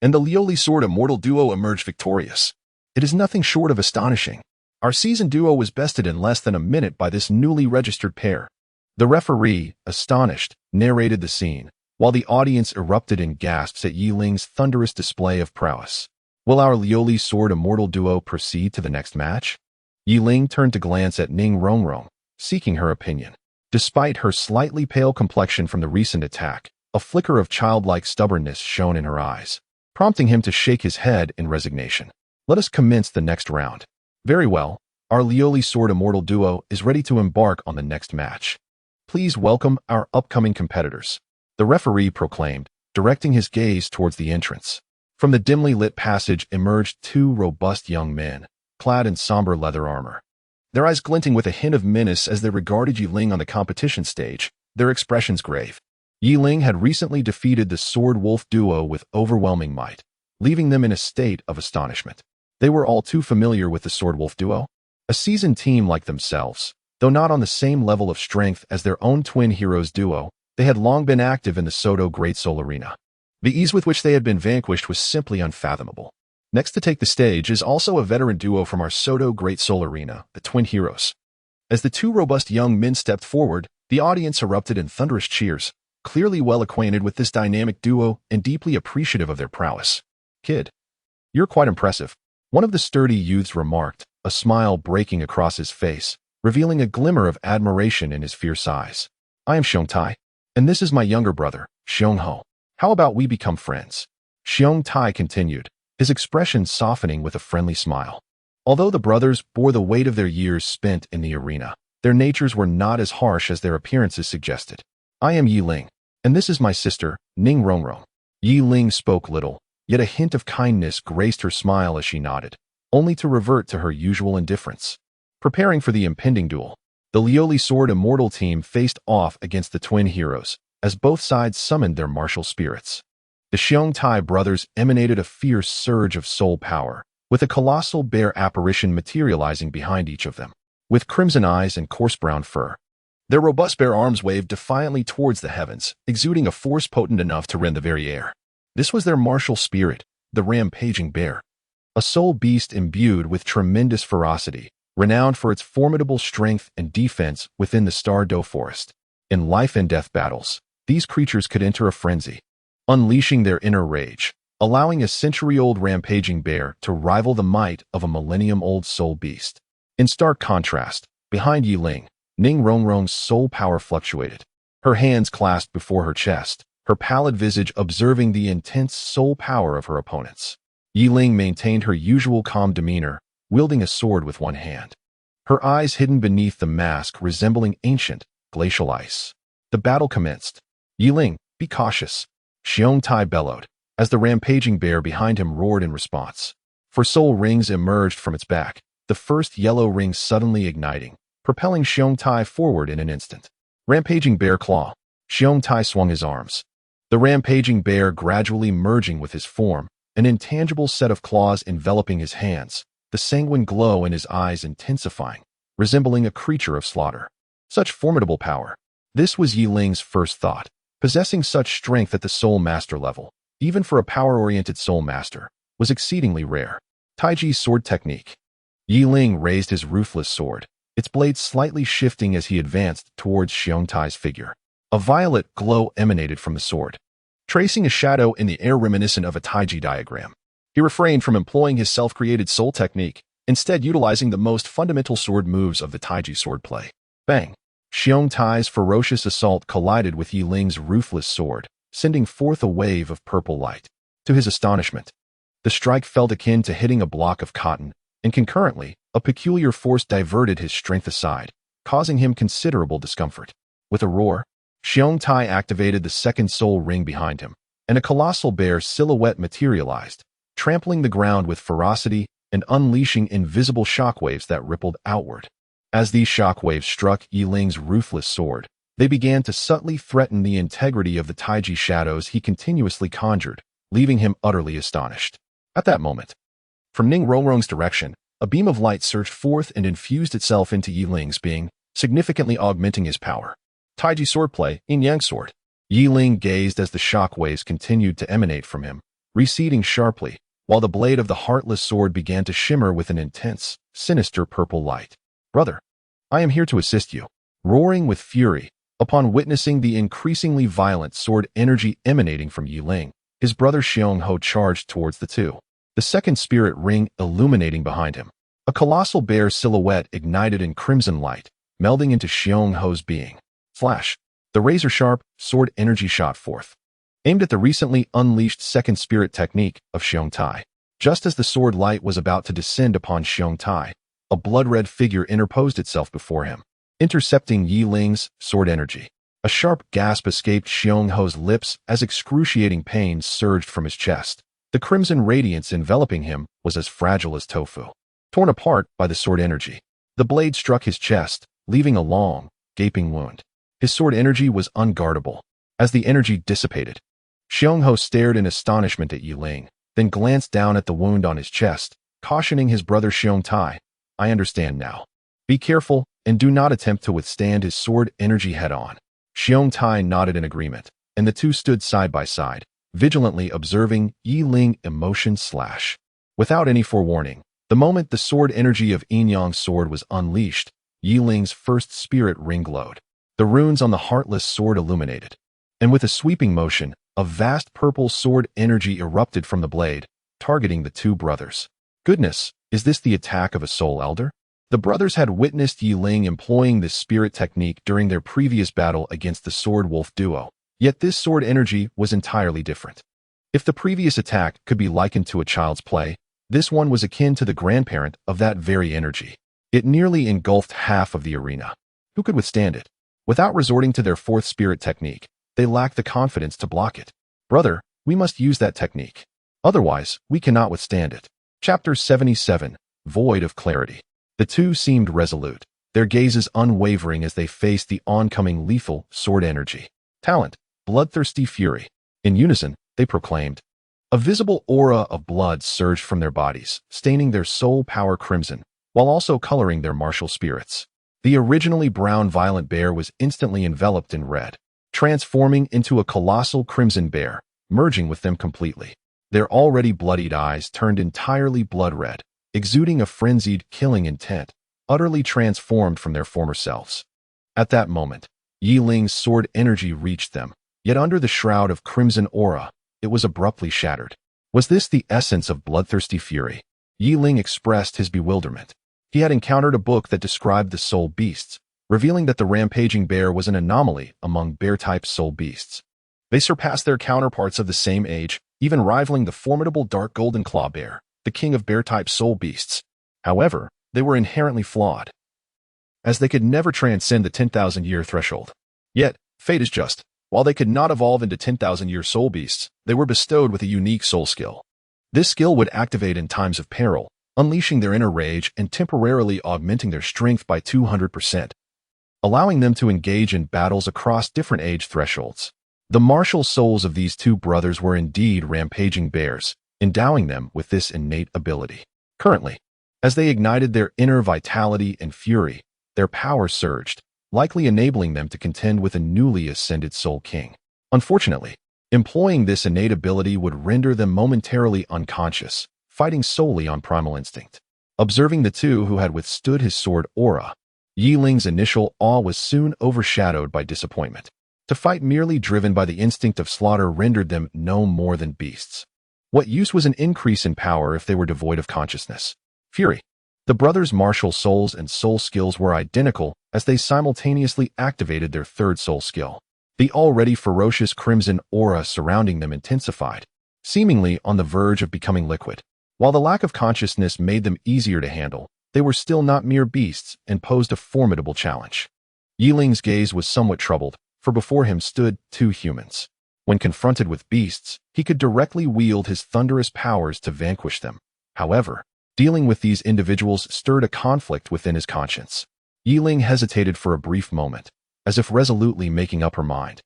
and the Lioli Sword Immortal duo emerged victorious. It is nothing short of astonishing. Our seasoned duo was bested in less than a minute by this newly registered pair. The referee, astonished, narrated the scene, while the audience erupted in gasps at Yi Ling's thunderous display of prowess. Will our Lioli Sword Immortal duo proceed to the next match? Yi Ling turned to glance at Ning Rongrong, seeking her opinion. Despite her slightly pale complexion from the recent attack, a flicker of childlike stubbornness shone in her eyes, prompting him to shake his head in resignation. Let us commence the next round. Very well, our Lioli Sword Immortal duo is ready to embark on the next match. Please welcome our upcoming competitors, the referee proclaimed, directing his gaze towards the entrance. From the dimly lit passage emerged two robust young men, clad in somber leather armor. Their eyes glinting with a hint of menace as they regarded Yi Ling on the competition stage, their expressions grave. Yi Ling had recently defeated the Sword Wolf duo with overwhelming might, leaving them in a state of astonishment. They were all too familiar with the Sword Wolf duo, a seasoned team like themselves. Though not on the same level of strength as their own twin heroes duo, they had long been active in the Soto Great Soul Arena. The ease with which they had been vanquished was simply unfathomable. Next to take the stage is also a veteran duo from our Soto Great Soul Arena, the Twin Heroes. As the two robust young men stepped forward, the audience erupted in thunderous cheers, clearly well acquainted with this dynamic duo and deeply appreciative of their prowess. "Kid, you're quite impressive," one of the sturdy youths remarked, a smile breaking across his face, revealing a glimmer of admiration in his fierce eyes. "I am Xiong Tai, and this is my younger brother, Xiong Ho. How about we become friends?" Xiong Tai continued, his expression softening with a friendly smile. Although the brothers bore the weight of their years spent in the arena, their natures were not as harsh as their appearances suggested. "I am Yi Ling, and this is my sister, Ning Rongrong." Yi Ling spoke little, yet a hint of kindness graced her smile as she nodded, only to revert to her usual indifference. Preparing for the impending duel, the Lioli Sword Immortal team faced off against the twin heroes, as both sides summoned their martial spirits. The Xiong Tai brothers emanated a fierce surge of soul power, with a colossal bear apparition materializing behind each of them. With crimson eyes and coarse brown fur, their robust bare arms waved defiantly towards the heavens, exuding a force potent enough to rend the very air. This was their martial spirit, the rampaging bear, a soul beast imbued with tremendous ferocity, renowned for its formidable strength and defense within the Star Do Forest. In life and death battles, these creatures could enter a frenzy, unleashing their inner rage, allowing a century-old rampaging bear to rival the might of a millennium-old soul beast. In stark contrast, behind Yi Ling, Ning Rongrong's soul power fluctuated, her hands clasped before her chest, her pallid visage observing the intense soul power of her opponents. Yi Ling maintained her usual calm demeanor, wielding a sword with one hand, her eyes hidden beneath the mask resembling ancient, glacial ice. The battle commenced. "Yi Ling, be cautious," Xiong Tai bellowed, as the rampaging bear behind him roared in response. For soul rings emerged from its back, the first yellow ring suddenly igniting, propelling Xiong Tai forward in an instant. Rampaging bear claw. Xiong Tai swung his arms, the rampaging bear gradually merging with his form, an intangible set of claws enveloping his hands, the sanguine glow in his eyes intensifying, resembling a creature of slaughter. Such formidable power. This was Yi Ling's first thought. Possessing such strength at the Soul Master level, even for a power-oriented Soul Master, was exceedingly rare. Taiji's sword technique. Yi Ling raised his ruthless sword, its blade slightly shifting as he advanced towards Xiong Tai's figure. A violet glow emanated from the sword, tracing a shadow in the air reminiscent of a Taiji diagram. He refrained from employing his self-created soul technique, instead utilizing the most fundamental sword moves of the Taiji swordplay. Bang! Xiong Tai's ferocious assault collided with Yi Ling's ruthless sword, sending forth a wave of purple light. To his astonishment, the strike felt akin to hitting a block of cotton, and concurrently, a peculiar force diverted his strength aside, causing him considerable discomfort. With a roar, Xiong Tai activated the second soul ring behind him, and a colossal bear silhouette materialized, trampling the ground with ferocity and unleashing invisible shockwaves that rippled outward. As these shockwaves struck Yi Ling's ruthless sword, they began to subtly threaten the integrity of the Taiji shadows he continuously conjured, leaving him utterly astonished. At that moment, from Ning Rongrong's direction, a beam of light surged forth and infused itself into Yi Ling's being, significantly augmenting his power. Taiji swordplay, Yin Yang sword. Yi Ling gazed as the shockwaves continued to emanate from him, receding sharply, while the blade of the heartless sword began to shimmer with an intense, sinister purple light. Brother, I am here to assist you. Roaring with fury, upon witnessing the increasingly violent sword energy emanating from Yi Ling, his brother Xiong Ho charged towards the two, the second spirit ring illuminating behind him. A colossal bear silhouette ignited in crimson light, melding into Xiong Ho's being. Flash! The razor-sharp sword energy shot forth, aimed at the recently unleashed second spirit technique of Xiong Tai. Just as the sword light was about to descend upon Xiong Tai, a blood-red figure interposed itself before him, intercepting Yi Ling's sword energy. A sharp gasp escaped Xiong Ho's lips as excruciating pain surged from his chest. The crimson radiance enveloping him was as fragile as tofu. Torn apart by the sword energy, the blade struck his chest, leaving a long, gaping wound. His sword energy was unguardable. As the energy dissipated, Xiong Ho stared in astonishment at Yi Ling, then glanced down at the wound on his chest, cautioning his brother Xiong Tai. I understand now. Be careful and do not attempt to withstand his sword energy head-on. Xiong Tai nodded in agreement, and the two stood side by side, vigilantly observing Yi Ling emotion slash. Without any forewarning, the moment the sword energy of Yin Yang's sword was unleashed, Yi Ling's first spirit ring glowed. The runes on the heartless sword illuminated, and with a sweeping motion, a vast purple sword energy erupted from the blade, targeting the two brothers. Goodness, is this the attack of a soul elder? The brothers had witnessed Yi Ling employing this spirit technique during their previous battle against the Sword Wolf duo, yet this sword energy was entirely different. If the previous attack could be likened to a child's play, this one was akin to the grandparent of that very energy. It nearly engulfed half of the arena. Who could withstand it? Without resorting to their fourth spirit technique, they lacked the confidence to block it. Brother, we must use that technique. Otherwise, we cannot withstand it. Chapter 77, Void of Clarity. The two seemed resolute, their gazes unwavering as they faced the oncoming lethal sword energy. Talent, bloodthirsty fury. In unison, they proclaimed. A visible aura of blood surged from their bodies, staining their soul power crimson, while also coloring their martial spirits. The originally brown violent bear was instantly enveloped in red, transforming into a colossal crimson bear, merging with them completely. Their already bloodied eyes turned entirely blood red, exuding a frenzied, killing intent, utterly transformed from their former selves. At that moment, Yi Ling's sword energy reached them, yet under the shroud of crimson aura, it was abruptly shattered. Was this the essence of bloodthirsty fury? Yi Ling expressed his bewilderment. He had encountered a book that described the soul beasts, revealing that the rampaging bear was an anomaly among bear-type soul beasts. They surpassed their counterparts of the same age, even rivaling the formidable dark golden claw bear, the king of bear-type soul beasts. However, they were inherently flawed, as they could never transcend the 10,000-year threshold. Yet, fate is just. While they could not evolve into 10,000-year soul beasts, they were bestowed with a unique soul skill. This skill would activate in times of peril, unleashing their inner rage and temporarily augmenting their strength by 200%, allowing them to engage in battles across different age thresholds. The martial souls of these two brothers were indeed rampaging bears, endowing them with this innate ability. Currently, as they ignited their inner vitality and fury, their power surged, likely enabling them to contend with a newly ascended Soul King. Unfortunately, employing this innate ability would render them momentarily unconscious, fighting solely on primal instinct. Observing the two who had withstood his sword aura, Yi Ling's initial awe was soon overshadowed by disappointment. To fight merely driven by the instinct of slaughter rendered them no more than beasts. What use was an increase in power if they were devoid of consciousness? Fury. The brothers' martial souls and soul skills were identical as they simultaneously activated their third soul skill. The already ferocious crimson aura surrounding them intensified, seemingly on the verge of becoming liquid. While the lack of consciousness made them easier to handle, they were still not mere beasts and posed a formidable challenge. Yi Ling's gaze was somewhat troubled, for before him stood two humans. When confronted with beasts, he could directly wield his thunderous powers to vanquish them. However, dealing with these individuals stirred a conflict within his conscience. Yi Ling hesitated for a brief moment, as if resolutely making up her mind,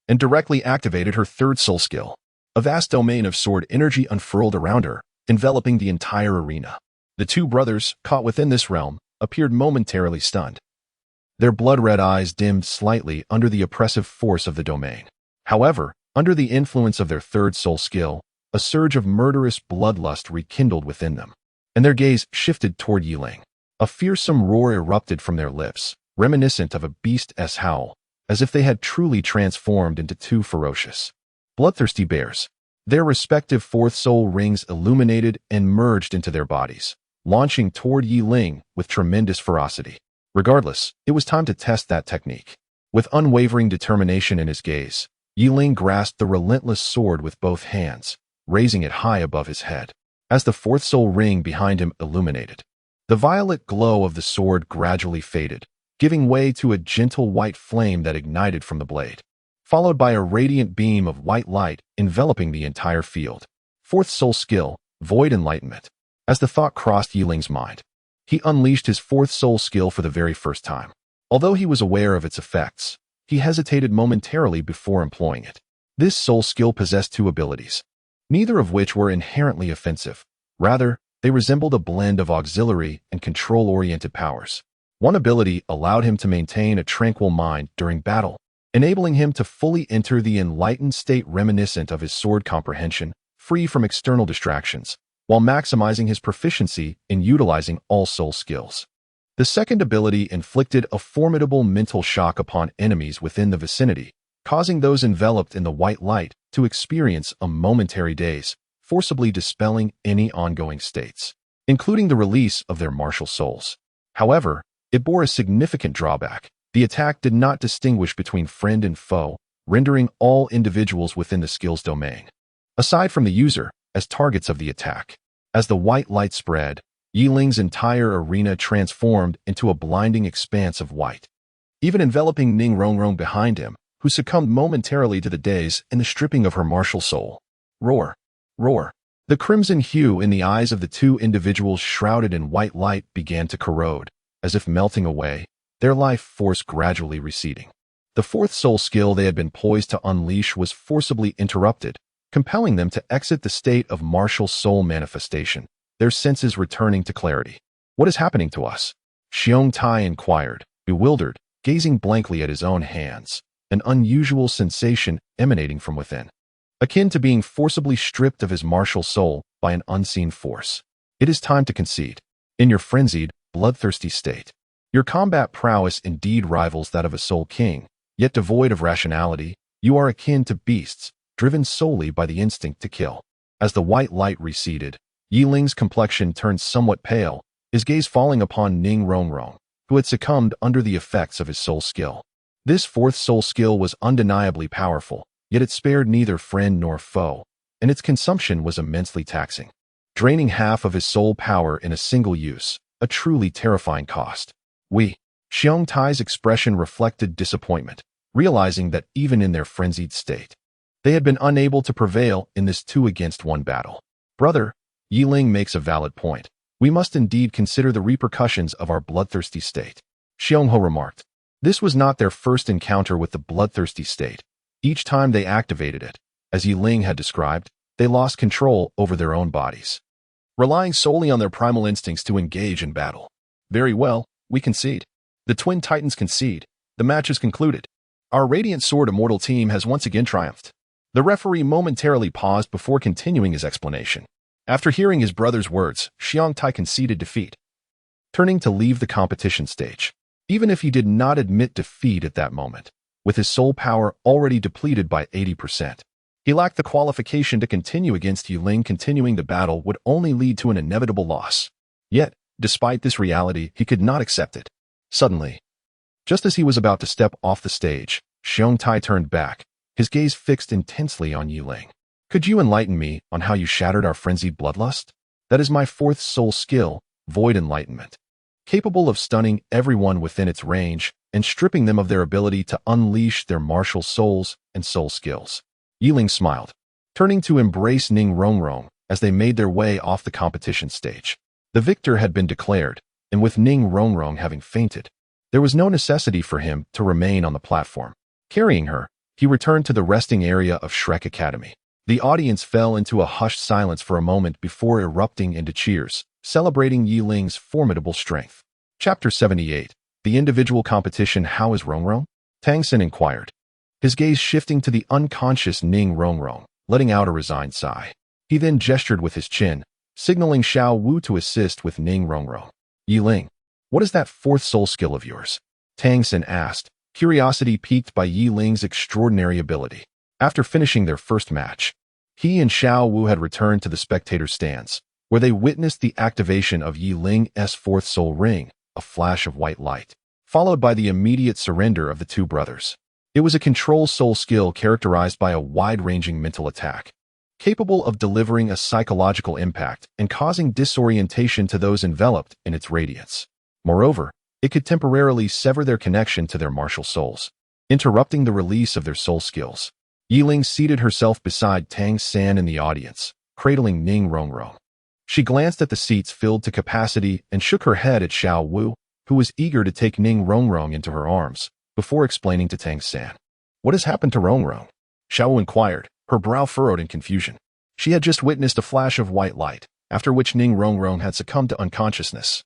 and directly activated her third soul skill. A vast domain of sword energy unfurled around her, enveloping the entire arena. The two brothers, caught within this realm, appeared momentarily stunned. Their blood-red eyes dimmed slightly under the oppressive force of the domain. However, under the influence of their third soul skill, a surge of murderous bloodlust rekindled within them, and their gaze shifted toward Yi Ling. A fearsome roar erupted from their lips, reminiscent of a beast's howl, as if they had truly transformed into two ferocious, bloodthirsty bears. Their respective fourth soul rings illuminated and merged into their bodies, launching toward Yi Ling with tremendous ferocity. Regardless, it was time to test that technique. With unwavering determination in his gaze, Yi Ling grasped the relentless sword with both hands, raising it high above his head. As the fourth soul ring behind him illuminated, the violet glow of the sword gradually faded, giving way to a gentle white flame that ignited from the blade, followed by a radiant beam of white light enveloping the entire field. Fourth soul skill, Void Enlightenment. As the thought crossed Yi Ling's mind, he unleashed his fourth soul skill for the very first time. Although he was aware of its effects, he hesitated momentarily before employing it. This soul skill possessed two abilities, neither of which were inherently offensive. Rather, they resembled a blend of auxiliary and control-oriented powers. One ability allowed him to maintain a tranquil mind during battle, enabling him to fully enter the enlightened state reminiscent of his sword comprehension, free from external distractions, while maximizing his proficiency in utilizing all soul skills. The second ability inflicted a formidable mental shock upon enemies within the vicinity, causing those enveloped in the white light to experience a momentary daze, forcibly dispelling any ongoing states, including the release of their martial souls. However, it bore a significant drawback. The attack did not distinguish between friend and foe, rendering all individuals within the skill's domain, aside from the user, as targets of the attack. As the white light spread, Yi Ling's entire arena transformed into a blinding expanse of white, even enveloping Ning Rongrong behind him, who succumbed momentarily to the daze and the stripping of her martial soul. Roar! Roar! The crimson hue in the eyes of the two individuals shrouded in white light began to corrode, as if melting away, their life force gradually receding. The fourth soul skill they had been poised to unleash was forcibly interrupted, compelling them to exit the state of martial soul manifestation, their senses returning to clarity. What is happening to us? Xiong Tai inquired, bewildered, gazing blankly at his own hands, an unusual sensation emanating from within, akin to being forcibly stripped of his martial soul by an unseen force. It is time to concede. In your frenzied, bloodthirsty state, your combat prowess indeed rivals that of a soul king, yet devoid of rationality, you are akin to beasts, driven solely by the instinct to kill. As the white light receded, Yi Ling's complexion turned somewhat pale, his gaze falling upon Ning Rongrong, who had succumbed under the effects of his soul skill. This fourth soul skill was undeniably powerful, yet it spared neither friend nor foe, and its consumption was immensely taxing, draining half of his soul power in a single use, a truly terrifying cost. Xiong Tai's expression reflected disappointment, realizing that even in their frenzied state, they had been unable to prevail in this 2-against-1 battle. Brother, Yi Ling makes a valid point. We must indeed consider the repercussions of our bloodthirsty state. Xiongho remarked. This was not their first encounter with the bloodthirsty state. Each time they activated it, as Yi Ling had described, they lost control over their own bodies, relying solely on their primal instincts to engage in battle. Very well, we concede. The Twin Titans concede. The match is concluded. Our Radiant Sword Immortal team has once again triumphed. The referee momentarily paused before continuing his explanation. After hearing his brother's words, Xiang Tai conceded defeat, turning to leave the competition stage. Even if he did not admit defeat at that moment, with his soul power already depleted by 80%, he lacked the qualification to continue against Yiling. Continuing the battle would only lead to an inevitable loss. Yet, despite this reality, he could not accept it. Suddenly, just as he was about to step off the stage, Xiang Tai turned back, his gaze fixed intensely on Yiling. Could you enlighten me on how you shattered our frenzied bloodlust? That is my fourth soul skill, Void Enlightenment, capable of stunning everyone within its range and stripping them of their ability to unleash their martial souls and soul skills. Yiling smiled, turning to embrace Ning Rongrong as they made their way off the competition stage. The victor had been declared, and with Ning Rongrong having fainted, there was no necessity for him to remain on the platform. Carrying her, he returned to the resting area of Shrek Academy. The audience fell into a hushed silence for a moment before erupting into cheers, celebrating Yiling's formidable strength. Chapter 78. The Individual Competition. How is Rongrong? Tang Xin inquired, his gaze shifting to the unconscious Ning Rongrong, letting out a resigned sigh. He then gestured with his chin, signaling Xiao Wu to assist with Ning Rongrong. Yiling, what is that fourth soul skill of yours? Tang Xin asked, curiosity piqued by Yiling's extraordinary ability. After finishing their first match, he and Xiao Wu had returned to the spectator stands, where they witnessed the activation of Yiling's fourth soul ring, a flash of white light, followed by the immediate surrender of the two brothers. It was a control soul skill characterized by a wide-ranging mental attack, capable of delivering a psychological impact and causing disorientation to those enveloped in its radiance. Moreover, it could temporarily sever their connection to their martial souls, interrupting the release of their soul skills. Yiling seated herself beside Tang San in the audience, cradling Ning Rongrong. She glanced at the seats filled to capacity and shook her head at Xiao Wu, who was eager to take Ning Rongrong into her arms, before explaining to Tang San. What has happened to Rongrong? Xiao Wu inquired, her brow furrowed in confusion. She had just witnessed a flash of white light, after which Ning Rongrong had succumbed to unconsciousness.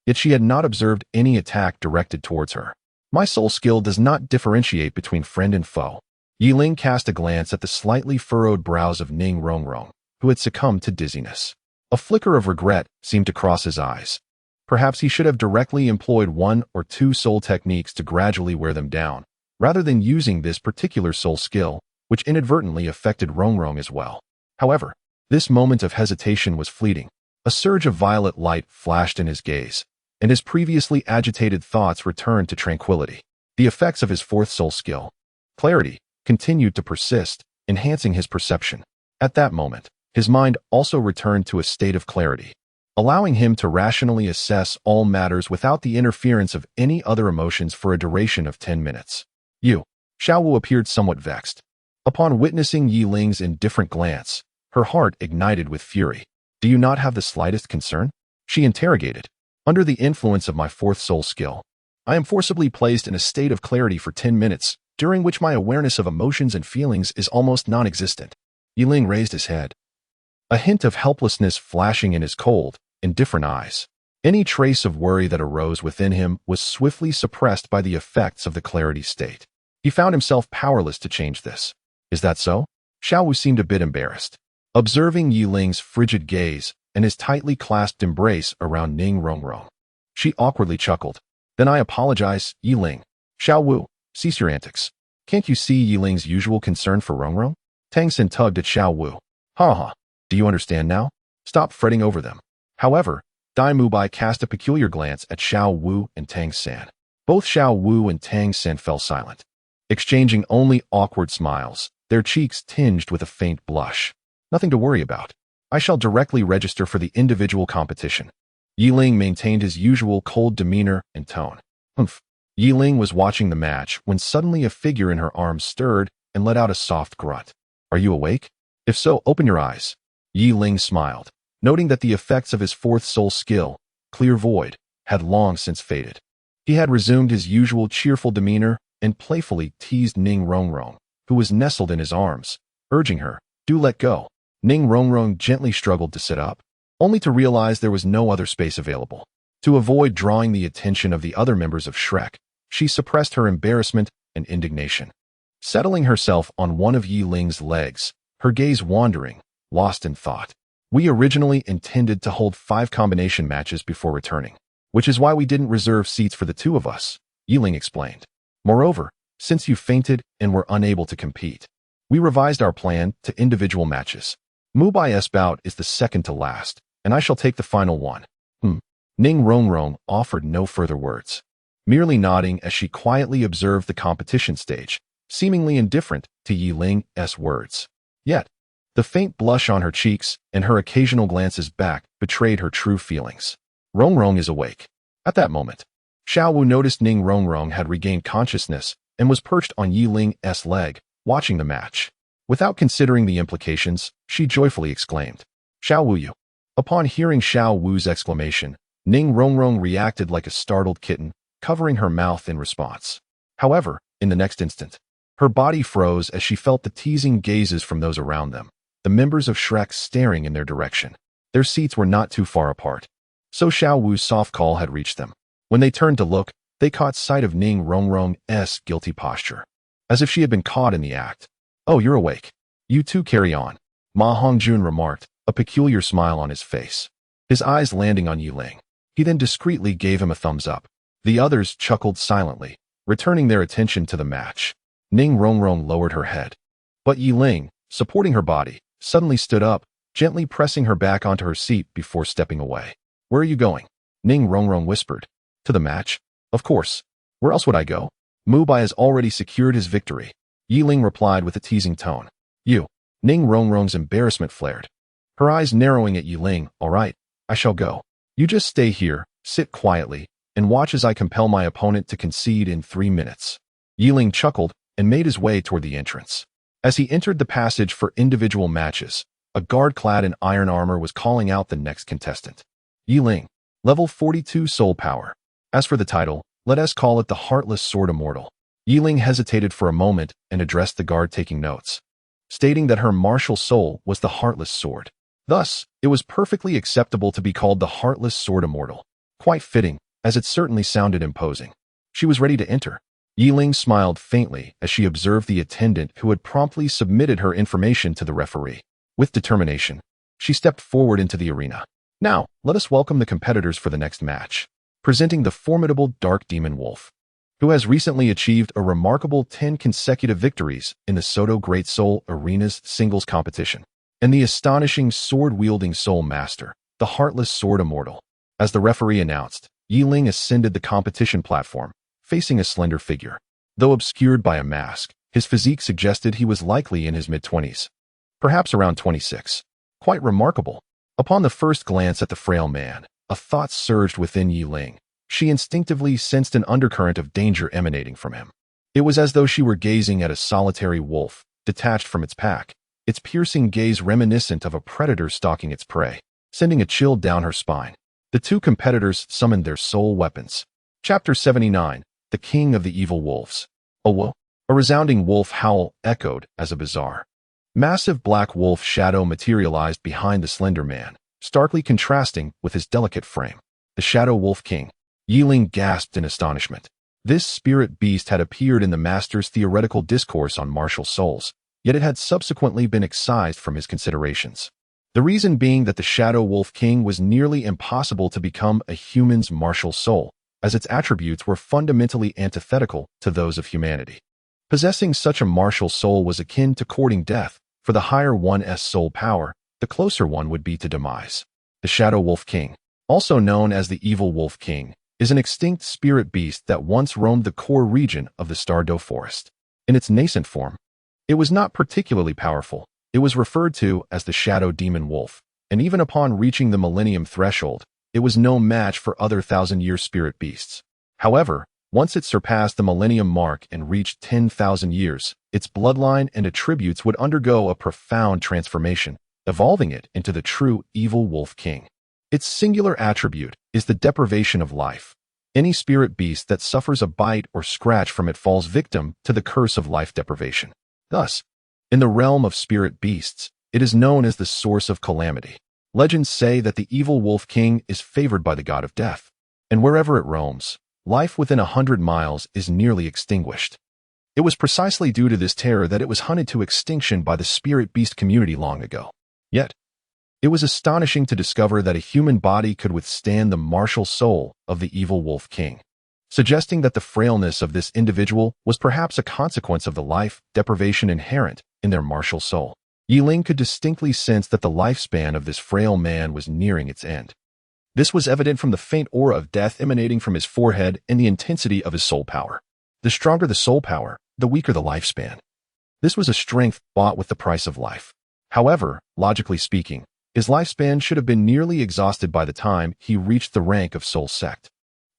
Yet she had not observed any attack directed towards her. My soul skill does not differentiate between friend and foe. Yiling cast a glance at the slightly furrowed brows of Ning Rongrong, who had succumbed to dizziness. A flicker of regret seemed to cross his eyes. Perhaps he should have directly employed one or two soul techniques to gradually wear them down, rather than using this particular soul skill, which inadvertently affected Rongrong as well. However, this moment of hesitation was fleeting. A surge of violet light flashed in his gaze, and his previously agitated thoughts returned to tranquility. The effects of his fourth soul skill, clarity, continued to persist, enhancing his perception. At that moment, his mind also returned to a state of clarity, allowing him to rationally assess all matters without the interference of any other emotions for a duration of 10 minutes. Xiao Wu appeared somewhat vexed. Upon witnessing Yiling's indifferent glance, her heart ignited with fury. Do you not have the slightest concern? She interrogated. Under the influence of my fourth soul skill, I am forcibly placed in a state of clarity for 10 minutes, during which my awareness of emotions and feelings is almost non-existent. Yiling raised his head, a hint of helplessness flashing in his cold, indifferent eyes. Any trace of worry that arose within him was swiftly suppressed by the effects of the clarity state. He found himself powerless to change this. Is that so? Xiao Wu seemed a bit embarrassed, observing Yiling's frigid gaze and his tightly clasped embrace around Ning Rongrong. She awkwardly chuckled. Then I apologize, Yiling. Xiao Wu, cease your antics. Can't you see Yiling's usual concern for Rongrong? Tang Xin tugged at Xiao Wu. Ha ha. Do you understand now? Stop fretting over them. However, Dai Mubai cast a peculiar glance at Xiao Wu and Tang San. Both Xiao Wu and Tang San fell silent, exchanging only awkward smiles, their cheeks tinged with a faint blush. Nothing to worry about. I shall directly register for the individual competition. Yiling maintained his usual cold demeanor and tone. Humph. Yiling was watching the match when suddenly a figure in her arms stirred and let out a soft grunt. Are you awake? If so, open your eyes. Yiling smiled, noting that the effects of his fourth soul skill, Clear Void, had long since faded. He had resumed his usual cheerful demeanor and playfully teased Ning Rongrong, who was nestled in his arms, urging her, do let go. Ning Rongrong gently struggled to sit up, only to realize there was no other space available. To avoid drawing the attention of the other members of Shrek, she suppressed her embarrassment and indignation. Settling herself on one of Yiling's legs, her gaze wandering, lost in thought. We originally intended to hold 5 combination matches before returning, which is why we didn't reserve seats for the 2 of us, Yiling explained. Moreover, since you fainted and were unable to compete, we revised our plan to individual matches. Mubai's bout is the second to last, and I shall take the final one. Ning Rongrong offered no further words, merely nodding as she quietly observed the competition stage, seemingly indifferent to Yiling's words. Yet, the faint blush on her cheeks and her occasional glances back betrayed her true feelings. Rongrong is awake. At that moment, Xiao Wu noticed Ning Rongrong had regained consciousness and was perched on Yiling's leg, watching the match. Without considering the implications, she joyfully exclaimed, "Xiao Wu you." Upon hearing Xiao Wu's exclamation, Ning Rongrong reacted like a startled kitten, covering her mouth in response. However, in the next instant, her body froze as she felt the teasing gazes from those around them, the members of Shrek staring in their direction. Their seats were not too far apart, so Xiao Wu's soft call had reached them. When they turned to look, they caught sight of Ning Rongrong's guilty posture, as if she had been caught in the act. "Oh, you're awake. You two carry on," Ma Hongjun remarked, a peculiar smile on his face, his eyes landing on Yiling. He then discreetly gave him a thumbs up. The others chuckled silently, returning their attention to the match. Ning Rongrong lowered her head, but Yiling, supporting her body, suddenly stood up, gently pressing her back onto her seat before stepping away. "Where are you going?" Ning Rongrong whispered. "To the match. Of course. Where else would I go? Mubai has already secured his victory," Yiling replied with a teasing tone. "You." Ning Rongrong's embarrassment flared, her eyes narrowing at Yiling. "All right, I shall go. You just stay here, sit quietly, and watch as I compel my opponent to concede in 3 minutes." Yiling chuckled and made his way toward the entrance. As he entered the passage for individual matches, a guard clad in iron armor was calling out the next contestant. Yiling, level 42 soul power. As for the title, let us call it the Heartless Sword Immortal. Yiling hesitated for a moment and addressed the guard taking notes, stating that her martial soul was the Heartless Sword. Thus, it was perfectly acceptable to be called the Heartless Sword Immortal. Quite fitting, as it certainly sounded imposing. She was ready to enter. Yiling smiled faintly as she observed the attendant who had promptly submitted her information to the referee. With determination, she stepped forward into the arena. "Now, let us welcome the competitors for the next match." Presenting the formidable Dark Demon Wolf, who has recently achieved a remarkable 10 consecutive victories in the Soto Great Soul Arena's singles competition, and the astonishing sword-wielding Soul Master, the Heartless Sword Immortal. As the referee announced, Yiling ascended the competition platform, facing a slender figure. Though obscured by a mask, his physique suggested he was likely in his mid-20s, perhaps around 26. Quite remarkable. Upon the first glance at the frail man, a thought surged within Yiling. She instinctively sensed an undercurrent of danger emanating from him. It was as though she were gazing at a solitary wolf, detached from its pack, its piercing gaze reminiscent of a predator stalking its prey, sending a chill down her spine. The two competitors summoned their soul weapons. Chapter 79, The King of the Evil Wolves. A resounding wolf howl echoed as a bizarre, massive black wolf shadow materialized behind the slender man, starkly contrasting with his delicate frame. The Shadow Wolf King. Yiling gasped in astonishment. This spirit beast had appeared in the master's theoretical discourse on martial souls, yet it had subsequently been excised from his considerations. The reason being that the Shadow Wolf King was nearly impossible to become a human's martial soul, as its attributes were fundamentally antithetical to those of humanity. Possessing such a martial soul was akin to courting death. For the higher one's soul power, the closer one would be to demise. The Shadow Wolf King, also known as the Evil Wolf King, is an extinct spirit beast that once roamed the core region of the Stardow Forest. In its nascent form, it was not particularly powerful. It was referred to as the Shadow Demon Wolf, and even upon reaching the Millennium threshold, it was no match for other thousand-year spirit beasts. However, once it surpassed the Millennium mark and reached 10,000 years, its bloodline and attributes would undergo a profound transformation, evolving it into the true Evil Wolf King. Its singular attribute is the deprivation of life. Any spirit beast that suffers a bite or scratch from it falls victim to the curse of life deprivation. Thus, in the realm of spirit beasts, it is known as the source of calamity. Legends say that the Evil Wolf King is favored by the god of death, and wherever it roams, life within 100 miles is nearly extinguished. It was precisely due to this terror that it was hunted to extinction by the spirit beast community long ago. Yet, It was astonishing to discover that a human body could withstand the martial soul of the evil Wolf King, suggesting that the frailness of this individual was perhaps a consequence of the life deprivation inherent in their martial soul. Yiling could distinctly sense that the lifespan of this frail man was nearing its end. This was evident from the faint aura of death emanating from his forehead and the intensity of his soul power. The stronger the soul power, the weaker the lifespan. This was a strength bought with the price of life. However, logically speaking, his lifespan should have been nearly exhausted by the time he reached the rank of Soul Sect.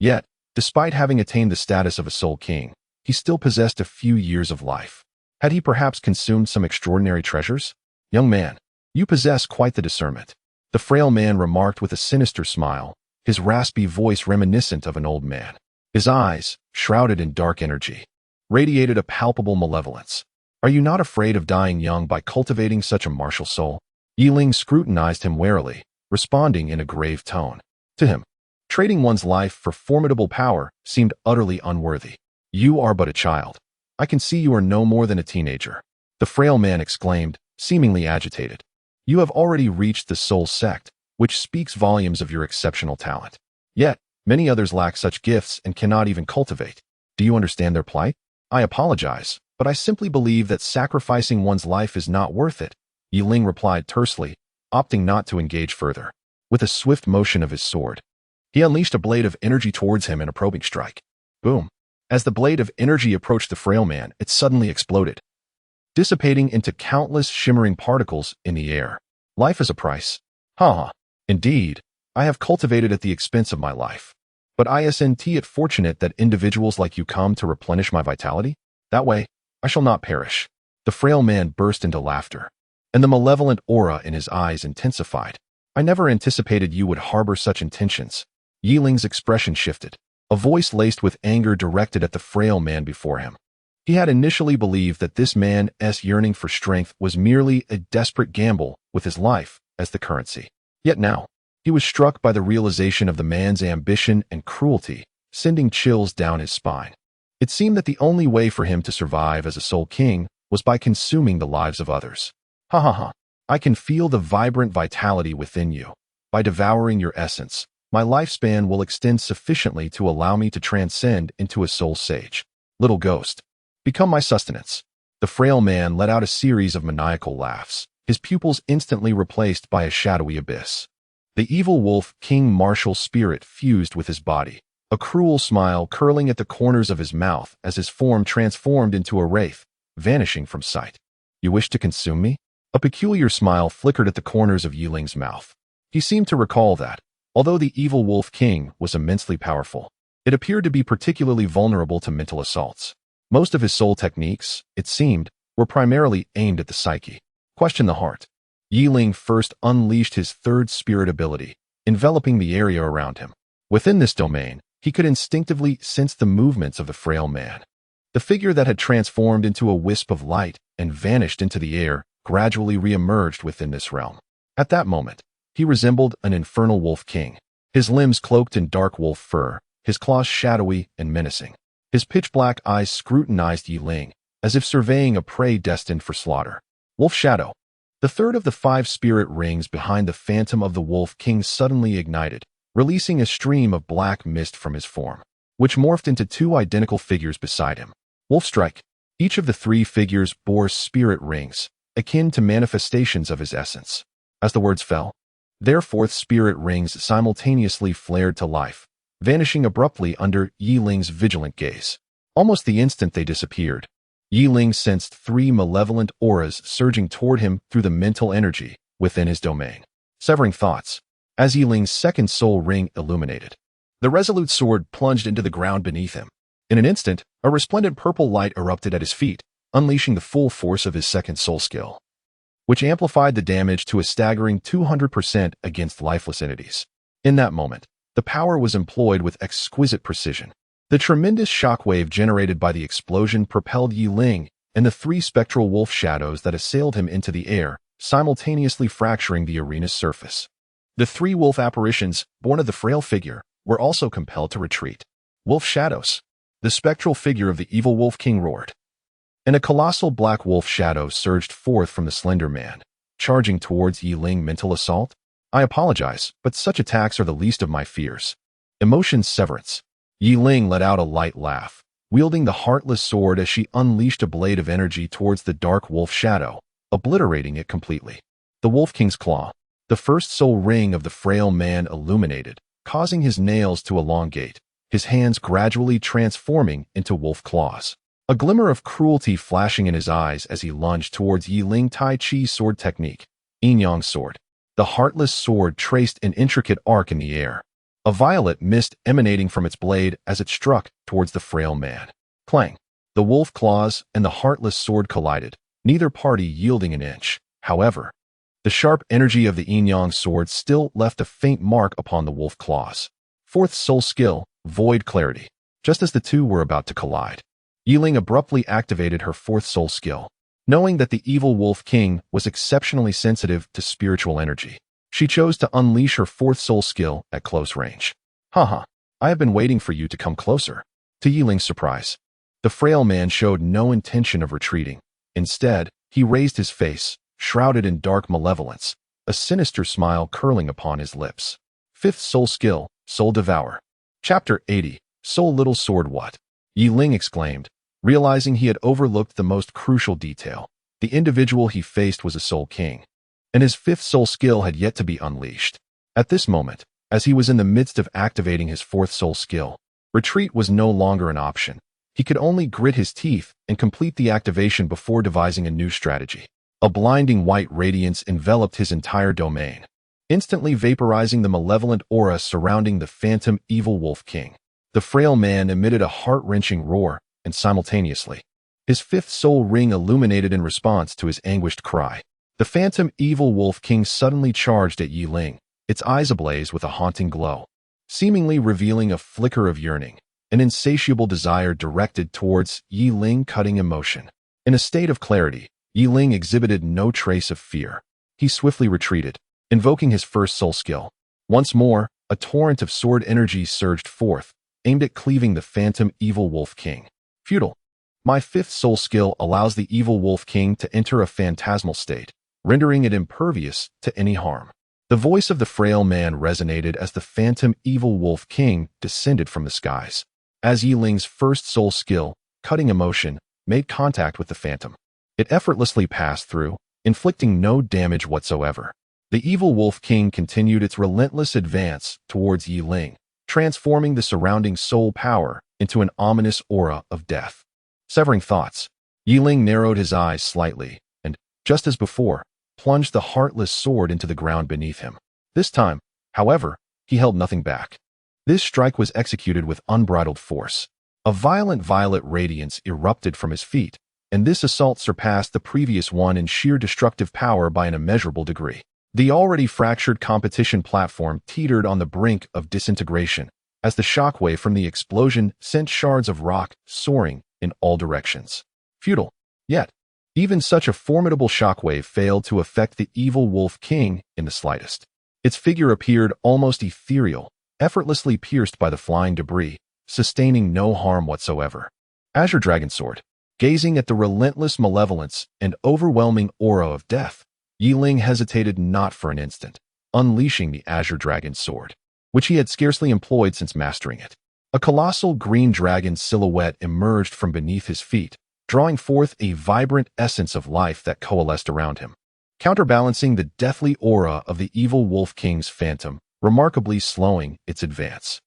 Yet, despite having attained the status of a Soul King, he still possessed a few years of life. Had he perhaps consumed some extraordinary treasures? Young man, you possess quite the discernment, the frail man remarked with a sinister smile, his raspy voice reminiscent of an old man. His eyes, shrouded in dark energy, radiated a palpable malevolence. Are you not afraid of dying young by cultivating such a martial soul? Yiling scrutinized him warily, responding in a grave tone. To him, trading one's life for formidable power seemed utterly unworthy. You are but a child. I can see you are no more than a teenager. The frail man exclaimed, seemingly agitated. You have already reached the Soul Sect, which speaks volumes of your exceptional talent. Yet, many others lack such gifts and cannot even cultivate. Do you understand their plight? I apologize, but I simply believe that sacrificing one's life is not worth it, Yiling replied tersely, opting not to engage further. With a swift motion of his sword, he unleashed a blade of energy towards him in a probing strike. Boom! As the blade of energy approached the frail man, it suddenly exploded, dissipating into countless shimmering particles in the air. Life is a price. Indeed, I have cultivated at the expense of my life. But isn't it fortunate that individuals like you come to replenish my vitality? That way, I shall not perish. The frail man burst into laughter, and the malevolent aura in his eyes intensified. I never anticipated you would harbor such intentions. Yiling's expression shifted, a voice laced with anger directed at the frail man before him. He had initially believed that this man's yearning for strength was merely a desperate gamble with his life as the currency. Yet now, he was struck by the realization of the man's ambition and cruelty, sending chills down his spine. It seemed that the only way for him to survive as a Soul King was by consuming the lives of others. I can feel the vibrant vitality within you. By devouring your essence, my lifespan will extend sufficiently to allow me to transcend into a soul sage. Little ghost, become my sustenance. The frail man let out a series of maniacal laughs, his pupils instantly replaced by a shadowy abyss. The evil Wolf King martial spirit fused with his body, a cruel smile curling at the corners of his mouth as his form transformed into a wraith, vanishing from sight. You wish to consume me? A peculiar smile flickered at the corners of Yiling's mouth. He seemed to recall that, although the evil Wolf King was immensely powerful, it appeared to be particularly vulnerable to mental assaults. Most of his soul techniques, it seemed, were primarily aimed at the psyche. Question the heart. Yiling first unleashed his third spirit ability, enveloping the area around him. Within this domain, he could instinctively sense the movements of the frail man. The figure that had transformed into a wisp of light and vanished into the air gradually re-emerged within this realm. At that moment, he resembled an infernal Wolf King, his limbs cloaked in dark wolf fur, his claws shadowy and menacing. His pitch-black eyes scrutinized Yiling, as if surveying a prey destined for slaughter. Wolf Shadow. The third of the 5 spirit rings behind the phantom of the Wolf King suddenly ignited, releasing a stream of black mist from his form, which morphed into 2 identical figures beside him. Wolf Strike. Each of the 3 figures bore spirit rings, akin to manifestations of his essence. As the words fell, their 4th spirit rings simultaneously flared to life, vanishing abruptly under Yiling's vigilant gaze. Almost the instant they disappeared, Yiling sensed 3 malevolent auras surging toward him through the mental energy within his domain, severing thoughts. As Yiling's 2nd soul ring illuminated, the resolute sword plunged into the ground beneath him. In an instant, a resplendent purple light erupted at his feet, unleashing the full force of his 2nd soul skill, which amplified the damage to a staggering 200% against lifeless entities. In that moment, the power was employed with exquisite precision. The tremendous shockwave generated by the explosion propelled Yiling and the 3 spectral wolf shadows that assailed him into the air, simultaneously fracturing the arena's surface. The 3 wolf apparitions, born of the frail figure, were also compelled to retreat. Wolf shadows. The spectral figure of the evil Wolf King roared, and a colossal black wolf shadow surged forth from the slender man, charging towards Yi Ling. Mental assault? I apologize, but such attacks are the least of my fears. Emotion severance. Yi Ling let out a light laugh, wielding the heartless sword as she unleashed a blade of energy towards the dark wolf shadow, obliterating it completely. The Wolf King's claw. The first soul ring of the frail man illuminated, causing his nails to elongate, his hands gradually transforming into wolf claws. A glimmer of cruelty flashing in his eyes as he lunged towards Yi Ling. Tai Chi sword technique. Yin Yang sword. The heartless sword traced an intricate arc in the air, a violet mist emanating from its blade as it struck towards the frail man. Clang. The wolf claws and the heartless sword collided, neither party yielding an inch. However, the sharp energy of the Yin Yang sword still left a faint mark upon the wolf claws. Fourth soul skill, Void Clarity. Just as the two were about to collide, Yi Ling abruptly activated her fourth soul skill. Knowing that the evil Wolf King was exceptionally sensitive to spiritual energy, she chose to unleash her fourth soul skill at close range. Haha, I have been waiting for you to come closer. To Yi Ling's surprise, the frail man showed no intention of retreating. Instead, he raised his face, shrouded in dark malevolence, a sinister smile curling upon his lips. Fifth soul skill, Soul Devour. Chapter 80, Soul Little Sword. What? Yi Ling exclaimed, realizing he had overlooked the most crucial detail. The individual he faced was a Soul King, and his fifth soul skill had yet to be unleashed. At this moment, as he was in the midst of activating his fourth soul skill, retreat was no longer an option. He could only grit his teeth and complete the activation before devising a new strategy. A blinding white radiance enveloped his entire domain, instantly vaporizing the malevolent aura surrounding the phantom evil Wolf King. The frail man emitted a heart-wrenching roar, and simultaneously, his fifth soul ring illuminated in response to his anguished cry. The phantom evil Wolf King suddenly charged at Yi Ling, its eyes ablaze with a haunting glow, seemingly revealing a flicker of yearning, an insatiable desire directed towards Yi Ling. Cutting emotion. In a state of clarity, Yi Ling exhibited no trace of fear. He swiftly retreated, invoking his first soul skill. Once more, a torrent of sword energy surged forth, aimed at cleaving the phantom evil Wolf King. Futile. My fifth soul skill allows the evil Wolf King to enter a phantasmal state, rendering it impervious to any harm. The voice of the frail man resonated as the phantom evil Wolf King descended from the skies. As Yi Ling's first soul skill, Cutting Emotion, made contact with the phantom, it effortlessly passed through, inflicting no damage whatsoever. The evil Wolf King continued its relentless advance towards Yi Ling, transforming the surrounding soul power into an ominous aura of death. Severing thoughts, Yi Ling narrowed his eyes slightly and, just as before, plunged the heartless sword into the ground beneath him. This time, however, he held nothing back. This strike was executed with unbridled force. A violent violet radiance erupted from his feet, and this assault surpassed the previous one in sheer destructive power by an immeasurable degree. The already fractured competition platform teetered on the brink of disintegration as the shockwave from the explosion sent shards of rock soaring in all directions. Futile. Yet, even such a formidable shockwave failed to affect the evil Wolf King in the slightest. Its figure appeared almost ethereal, effortlessly pierced by the flying debris, sustaining no harm whatsoever. Azure Dragon Sword. Gazing at the relentless malevolence and overwhelming aura of death, Yi Ling hesitated not for an instant, unleashing the Azure Dragon Sword, which he had scarcely employed since mastering it. A colossal green dragon silhouette emerged from beneath his feet, drawing forth a vibrant essence of life that coalesced around him, counterbalancing the deathly aura of the evil Wolf King's phantom, remarkably slowing its advance.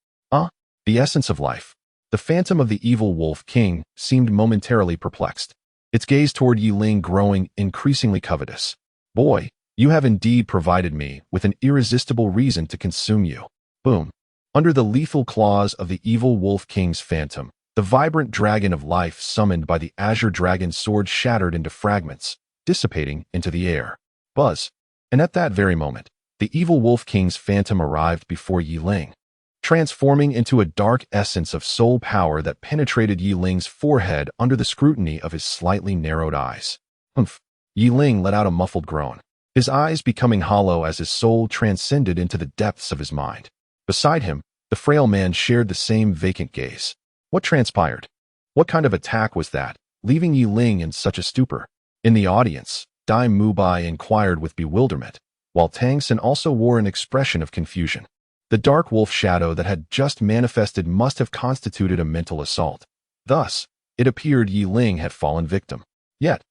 The essence of life. The phantom of the evil Wolf King seemed momentarily perplexed, its gaze toward Yi Ling growing increasingly covetous. Boy, you have indeed provided me with an irresistible reason to consume you. Boom. Under the lethal claws of the evil Wolf King's phantom, the vibrant dragon of life summoned by the Azure Dragon Sword shattered into fragments, dissipating into the air. Buzz. And at that very moment, the evil Wolf King's phantom arrived before Yi Ling, transforming into a dark essence of soul power that penetrated Yi Ling's forehead under the scrutiny of his slightly narrowed eyes. Humph. Yi Ling let out a muffled groan, his eyes becoming hollow as his soul transcended into the depths of his mind. Beside him, the frail man shared the same vacant gaze. What transpired? What kind of attack was that, leaving Yi Ling in such a stupor? In the audience, Dai Mubai inquired with bewilderment, while Tang Xin also wore an expression of confusion. The dark wolf shadow that had just manifested must have constituted a mental assault. Thus, it appeared Yi Ling had fallen victim. Yet,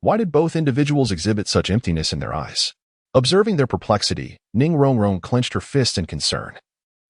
why did both individuals exhibit such emptiness in their eyes? Observing their perplexity, Ning Rongrong clenched her fists in concern.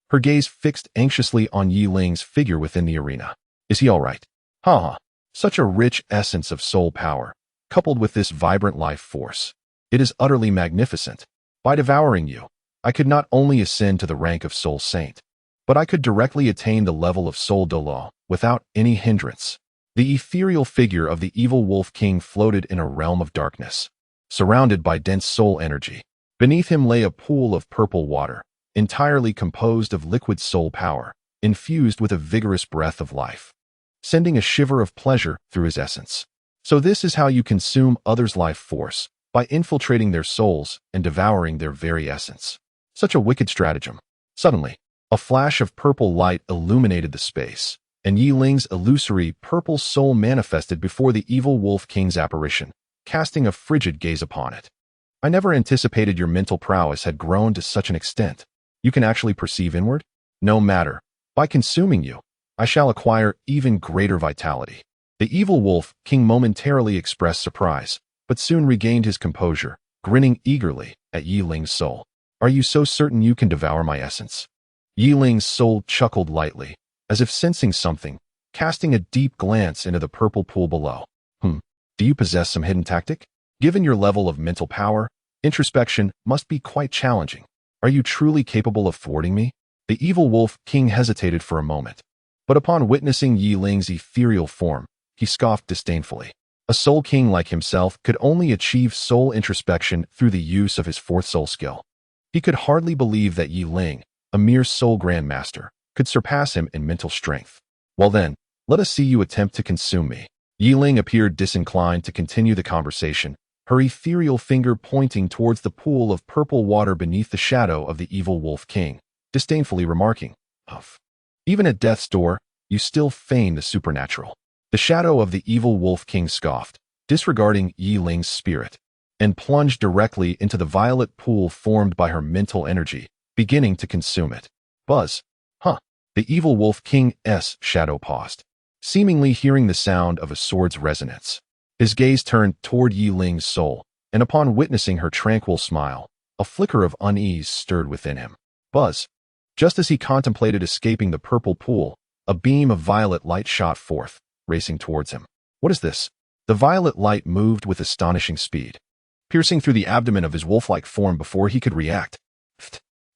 Her gaze fixed anxiously on Yi Ling's figure within the arena. Is he all right? Ha! Such a rich essence of soul power, coupled with this vibrant life force. It is utterly magnificent. By devouring you, I could not only ascend to the rank of soul saint, but I could directly attain the level of soul Douluo without any hindrance. The ethereal figure of the evil wolf king floated in a realm of darkness, surrounded by dense soul energy. Beneath him lay a pool of purple water, entirely composed of liquid soul power, infused with a vigorous breath of life, sending a shiver of pleasure through his essence. So this is how you consume others' life force, by infiltrating their souls and devouring their very essence. Such a wicked stratagem. Suddenly, a flash of purple light illuminated the space, and Yi Ling's illusory purple soul manifested before the evil wolf king's apparition, casting a frigid gaze upon it. I never anticipated your mental prowess had grown to such an extent. You can actually perceive inward? No matter. By consuming you, I shall acquire even greater vitality. The evil wolf king momentarily expressed surprise, but soon regained his composure, grinning eagerly at Yi Ling's soul. Are you so certain you can devour my essence? Yi Ling's soul chuckled lightly, as if sensing something, casting a deep glance into the purple pool below. Do you possess some hidden tactic? Given your level of mental power, introspection must be quite challenging. Are you truly capable of thwarting me? The evil wolf king hesitated for a moment, but upon witnessing Yi Ling's ethereal form, he scoffed disdainfully. A soul king like himself could only achieve soul introspection through the use of his fourth soul skill. He could hardly believe that Yi Ling, a mere soul grandmaster, could surpass him in mental strength. Well then, let us see you attempt to consume me. Yi Ling appeared disinclined to continue the conversation, her ethereal finger pointing towards the pool of purple water beneath the shadow of the evil wolf king, disdainfully remarking, Even at death's door, you still feign the supernatural. The shadow of the evil wolf king scoffed, disregarding Yi Ling's spirit, and plunged directly into the violet pool formed by her mental energy, beginning to consume it. Buzz. The evil wolf king's shadow paused, seemingly hearing the sound of a sword's resonance. His gaze turned toward Yi Ling's soul, and upon witnessing her tranquil smile, a flicker of unease stirred within him. Buzz. Just as he contemplated escaping the purple pool, a beam of violet light shot forth, racing towards him. What is this? The violet light moved with astonishing speed, piercing through the abdomen of his wolf-like form before he could react.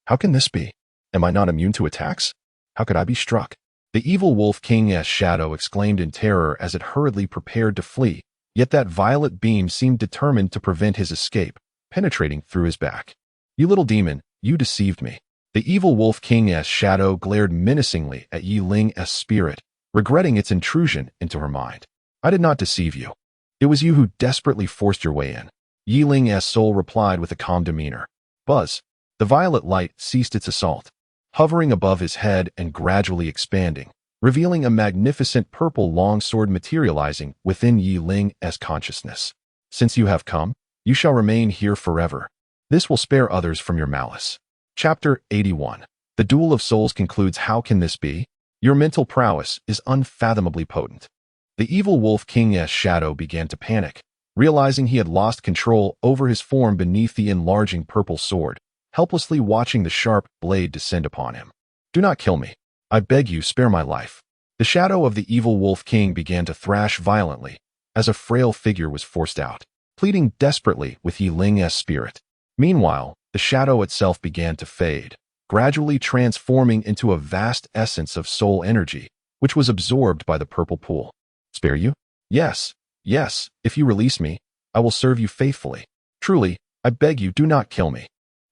How can this be? Am I not immune to attacks? How could I be struck? The evil wolf king's shadow exclaimed in terror as it hurriedly prepared to flee, yet that violet beam seemed determined to prevent his escape, penetrating through his back. You little demon, you deceived me. The evil wolf king's shadow glared menacingly at Yi Ling's spirit, regretting its intrusion into her mind. I did not deceive you. It was you who desperately forced your way in. Yi Ling's soul replied with a calm demeanor. Buzz. The violet light ceased its assault, hovering above his head and gradually expanding, revealing a magnificent purple longsword materializing within Yi Ling's consciousness. Since you have come, you shall remain here forever. This will spare others from your malice. Chapter 81. The Duel of Souls concludes. How can this be? Your mental prowess is unfathomably potent. The evil wolf king's shadow began to panic, realizing he had lost control over his form beneath the enlarging purple sword, helplessly watching the sharp blade descend upon him. Do not kill me. I beg you, spare my life. The shadow of the evil wolf king began to thrash violently as a frail figure was forced out, pleading desperately with Yi Ling's spirit. Meanwhile, the shadow itself began to fade, gradually transforming into a vast essence of soul energy, which was absorbed by the purple pool. Spare you? Yes, if you release me, I will serve you faithfully. Truly, I beg you, do not kill me.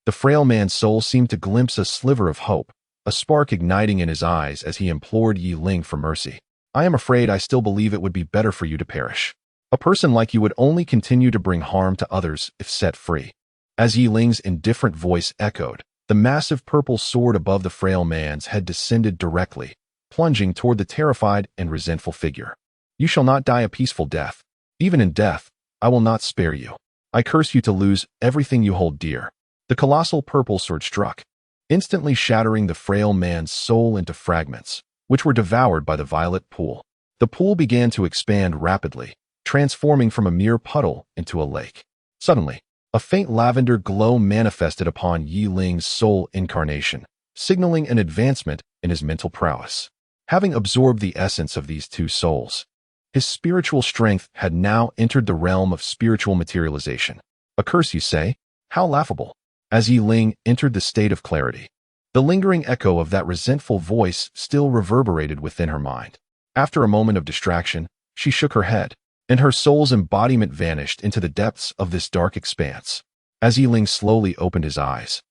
The frail man's soul seemed to glimpse a sliver of hope, a spark igniting in his eyes as he implored Yi Ling for mercy. I am afraid I still believe it would be better for you to perish. A person like you would only continue to bring harm to others if set free. As Yi Ling's indifferent voice echoed, the massive purple sword above the frail man's head descended directly, plunging toward the terrified and resentful figure. You shall not die a peaceful death. Even in death, I will not spare you. I curse you to lose everything you hold dear. The colossal purple sword struck, instantly shattering the frail man's soul into fragments, which were devoured by the violet pool. The pool began to expand rapidly, transforming from a mere puddle into a lake. Suddenly, a faint lavender glow manifested upon Yi Ling's soul incarnation, signaling an advancement in his mental prowess. Having absorbed the essence of these two souls, his spiritual strength had now entered the realm of spiritual materialization. A curse, you say? How laughable! As Yi Ling entered the state of clarity, the lingering echo of that resentful voice still reverberated within her mind. After a moment of distraction, she shook her head, and her soul's embodiment vanished into the depths of this dark expanse. As Yi Ling slowly opened his eyes,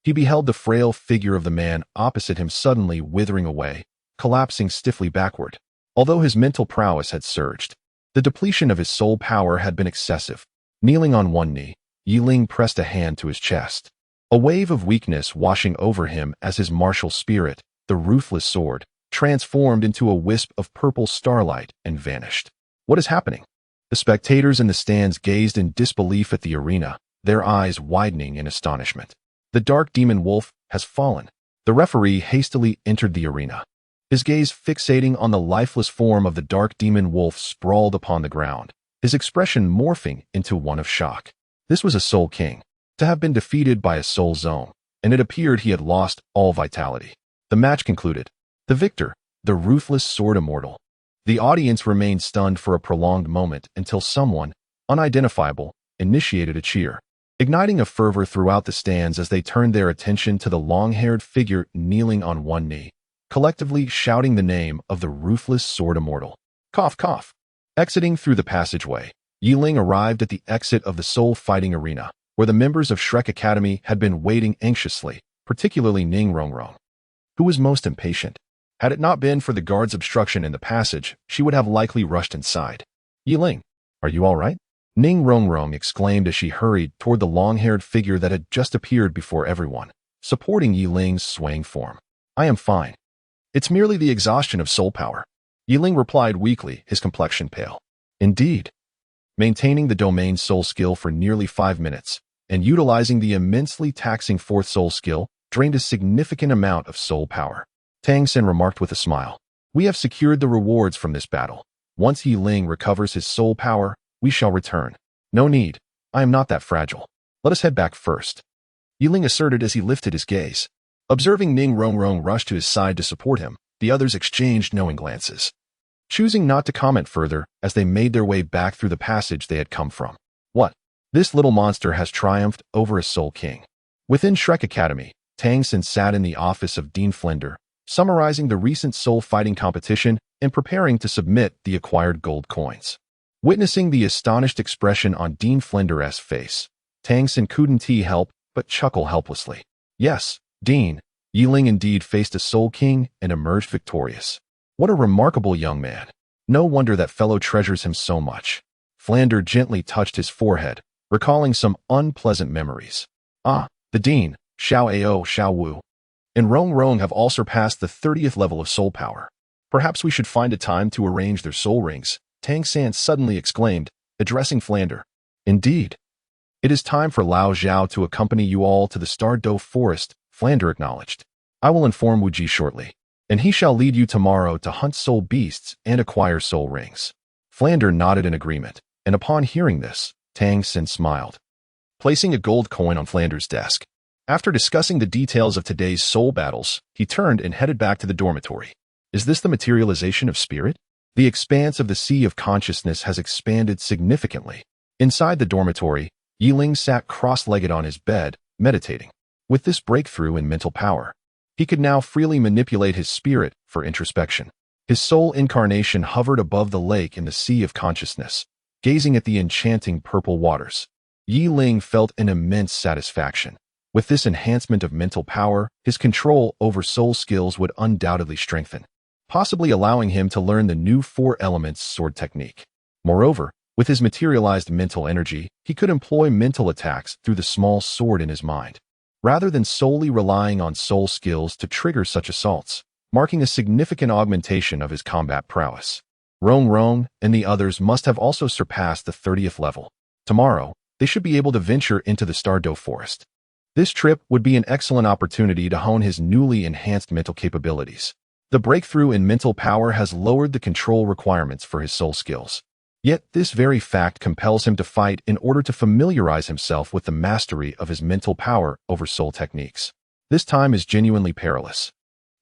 he beheld the frail figure of the man opposite him suddenly withering away, collapsing stiffly backward. Although his mental prowess had surged, the depletion of his soul power had been excessive. Kneeling on one knee, Yi Ling pressed a hand to his chest. A wave of weakness washing over him as his martial spirit, the ruthless sword, transformed into a wisp of purple starlight and vanished. What is happening? The spectators in the stands gazed in disbelief at the arena, their eyes widening in astonishment. The dark demon wolf has fallen. The referee hastily entered the arena, his gaze fixating on the lifeless form of the dark demon wolf sprawled upon the ground, his expression morphing into one of shock. This was a Soul King, to have been defeated by a Soul Zone, and it appeared he had lost all vitality. The match concluded. The victor, the ruthless sword immortal. The audience remained stunned for a prolonged moment until someone, unidentifiable, initiated a cheer, igniting a fervor throughout the stands as they turned their attention to the long-haired figure kneeling on one knee, collectively shouting the name of the ruthless sword immortal. Cough, cough. Exiting through the passageway, Yi Ling arrived at the exit of the Soul Fighting Arena, where the members of Shrek Academy had been waiting anxiously, particularly Ning Rongrong, who was most impatient. Had it not been for the guard's obstruction in the passage, she would have likely rushed inside. Yi Ling, are you all right? Ning Rongrong exclaimed as she hurried toward the long-haired figure that had just appeared before everyone, supporting Yi Ling's swaying form. I am fine. It's merely the exhaustion of soul power. Yi Ling replied weakly, his complexion pale. Indeed. Maintaining the domain soul skill for nearly 5 minutes, and utilizing the immensely taxing fourth soul skill, drained a significant amount of soul power. Tang Xin remarked with a smile. We have secured the rewards from this battle. Once Yi Ling recovers his soul power, we shall return. No need. I am not that fragile. Let us head back first. Yi Ling asserted as he lifted his gaze. Observing Ning Rongrong rush to his side to support him, the others exchanged knowing glances, choosing not to comment further as they made their way back through the passage they had come from. What? This little monster has triumphed over a Soul King. Within Shrek Academy, Tang Xin sat in the office of Dean Flender, summarizing the recent soul fighting competition and preparing to submit the acquired gold coins. Witnessing the astonished expression on Dean Flender's face, Tang Xin couldn't help but chuckle helplessly. Yes, Dean, Yi Ling indeed faced a Soul King and emerged victorious. What a remarkable young man. No wonder that fellow treasures him so much. Flander gently touched his forehead, recalling some unpleasant memories. Ah, the Dean, Xiao Ao Xiao Wu, and Rong have all surpassed the 30th level of soul power. Perhaps we should find a time to arrange their soul rings, Tang San suddenly exclaimed, addressing Flander. Indeed. It is time for Lao Zhao to accompany you all to the Star Doe Forest, Flander acknowledged. I will inform Wu Ji shortly, and he shall lead you tomorrow to hunt soul beasts and acquire soul rings. Flander nodded in agreement, and upon hearing this, Tang Sin smiled, placing a gold coin on Flander's desk. After discussing the details of today's soul battles, he turned and headed back to the dormitory. Is this the materialization of spirit? The expanse of the sea of consciousness has expanded significantly. Inside the dormitory, Yi Ling sat cross-legged on his bed, meditating. With this breakthrough in mental power, he could now freely manipulate his spirit for introspection. His soul incarnation hovered above the lake in the sea of consciousness, gazing at the enchanting purple waters. Yi Ling felt an immense satisfaction. With this enhancement of mental power, his control over soul skills would undoubtedly strengthen, possibly allowing him to learn the new 4 elements sword technique. Moreover, with his materialized mental energy, he could employ mental attacks through the small sword in his mind, rather than solely relying on soul skills to trigger such assaults, marking a significant augmentation of his combat prowess. Rong and the others must have also surpassed the 30th level. Tomorrow, they should be able to venture into the Douluo forest. This trip would be an excellent opportunity to hone his newly enhanced mental capabilities. The breakthrough in mental power has lowered the control requirements for his soul skills. Yet this very fact compels him to fight in order to familiarize himself with the mastery of his mental power over soul techniques. This time is genuinely perilous.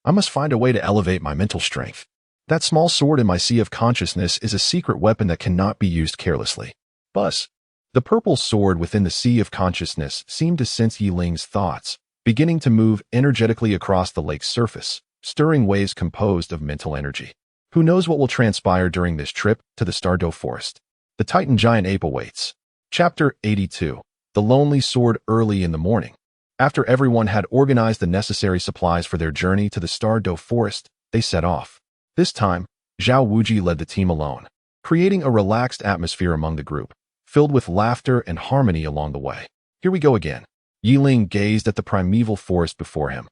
I must find a way to elevate my mental strength. That small sword in my sea of consciousness is a secret weapon that cannot be used carelessly. Buzz. The purple sword within the sea of consciousness seemed to sense Yi Ling's thoughts, beginning to move energetically across the lake's surface, stirring waves composed of mental energy. Who knows what will transpire during this trip to the Douluo forest? The Titan Giant Ape awaits. Chapter 82. The Lonely Sword. Early in the morning, after everyone had organized the necessary supplies for their journey to the Douluo forest, they set off. This time, Zhao Wuji led the team alone, creating a relaxed atmosphere among the group, filled with laughter and harmony along the way. Here we go again. Yi Ling gazed at the primeval forest before him,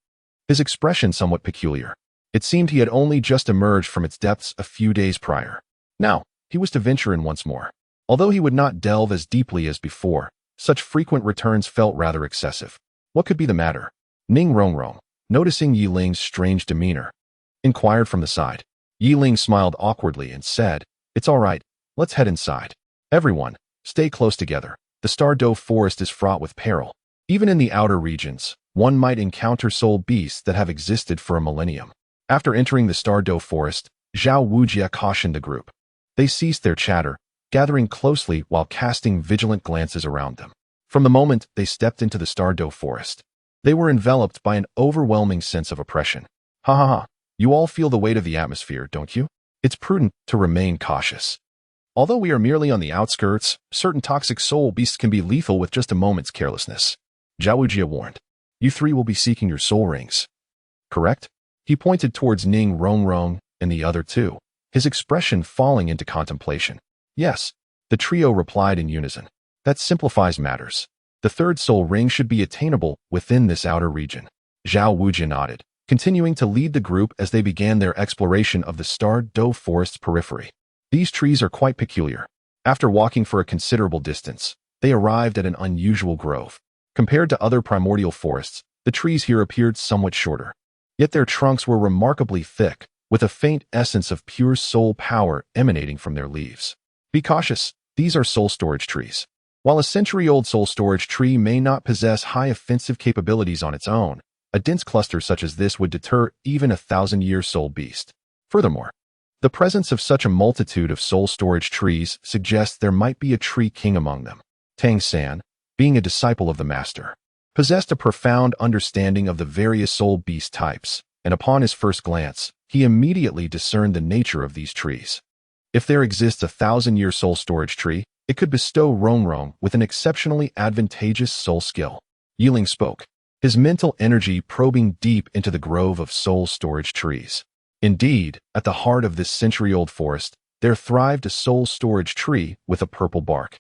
his expression somewhat peculiar. It seemed he had only just emerged from its depths a few days prior. Now, he was to venture in once more. Although he would not delve as deeply as before, such frequent returns felt rather excessive. What could be the matter? Ning Rongrong, noticing Yi Ling's strange demeanor, inquired from the side. Yi Ling smiled awkwardly and said, "It's all right, let's head inside. Everyone, stay close together. The Douluo forest is fraught with peril. Even in the outer regions, one might encounter soul beasts that have existed for a millennium." After entering the Douluo forest, Zhao Wujia cautioned the group. They ceased their chatter, gathering closely while casting vigilant glances around them. From the moment they stepped into the Douluo forest, they were enveloped by an overwhelming sense of oppression. Ha ha ha, you all feel the weight of the atmosphere, don't you? It's prudent to remain cautious. Although we are merely on the outskirts, certain toxic soul beasts can be lethal with just a moment's carelessness. Zhao Wujia warned. You three will be seeking your soul rings. Correct? He pointed towards Ning Rongrong and the other two, his expression falling into contemplation. Yes, the trio replied in unison. That simplifies matters. The third soul ring should be attainable within this outer region. Zhao Wujia nodded, continuing to lead the group as they began their exploration of the Douluo forest's periphery. These trees are quite peculiar. After walking for a considerable distance, they arrived at an unusual grove. Compared to other primordial forests, the trees here appeared somewhat shorter. Yet their trunks were remarkably thick, with a faint essence of pure soul power emanating from their leaves. Be cautious, these are soul storage trees. While a century-old soul storage tree may not possess high offensive capabilities on its own, a dense cluster such as this would deter even a 1,000-year soul beast. Furthermore, the presence of such a multitude of soul storage trees suggests there might be a tree king among them. Tang San, being a disciple of the master, possessed a profound understanding of the various soul beast types, and upon his first glance, he immediately discerned the nature of these trees. If there exists a 1,000-year soul storage tree, it could bestow Rongrong with an exceptionally advantageous soul skill. Yi Ling spoke, his mental energy probing deep into the grove of soul storage trees. Indeed, at the heart of this century-old forest, there thrived a soul storage tree with a purple bark.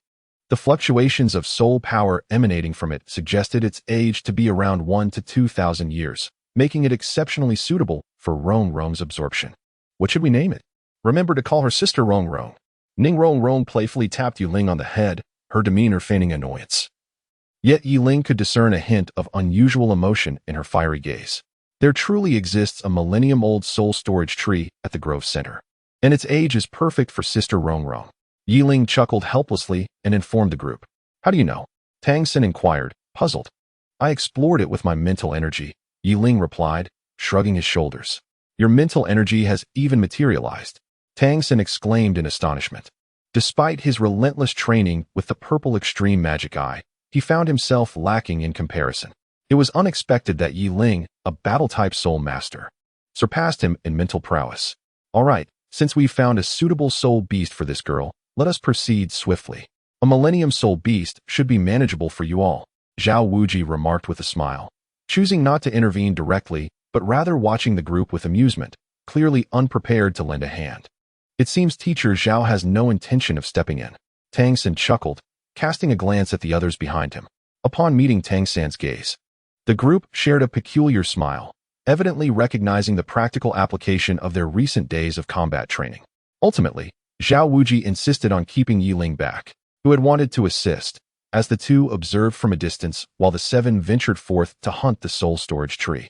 The fluctuations of soul power emanating from it suggested its age to be around 1,000 to 2,000 years, making it exceptionally suitable for Rongrong's absorption. What should we name it? Remember to call her sister Rongrong. Ning Rongrong playfully tapped Yi Ling on the head, her demeanor feigning annoyance. Yet Yi Ling could discern a hint of unusual emotion in her fiery gaze. There truly exists a millennium-old soul storage tree at the grove center, and its age is perfect for Sister Rongrong. Yi Ling chuckled helplessly and informed the group. How do you know? Tang Sin inquired, puzzled. I explored it with my mental energy, Yi Ling replied, shrugging his shoulders. Your mental energy has even materialized, Tang Sin exclaimed in astonishment. Despite his relentless training with the purple extreme magic eye, he found himself lacking in comparison. It was unexpected that Yi Ling, a battle-type soul master, surpassed him in mental prowess. All right, since we've found a suitable soul beast for this girl, let us proceed swiftly. A millennium soul beast should be manageable for you all, Zhao Wuji remarked with a smile, choosing not to intervene directly, but rather watching the group with amusement, clearly unprepared to lend a hand. It seems teacher Zhao has no intention of stepping in. Tang San chuckled, casting a glance at the others behind him. Upon meeting Tang San's gaze, the group shared a peculiar smile, evidently recognizing the practical application of their recent days of combat training. Ultimately, Zhao Wuji insisted on keeping Yi Ling back, who had wanted to assist, as the two observed from a distance while the seven ventured forth to hunt the soul storage tree.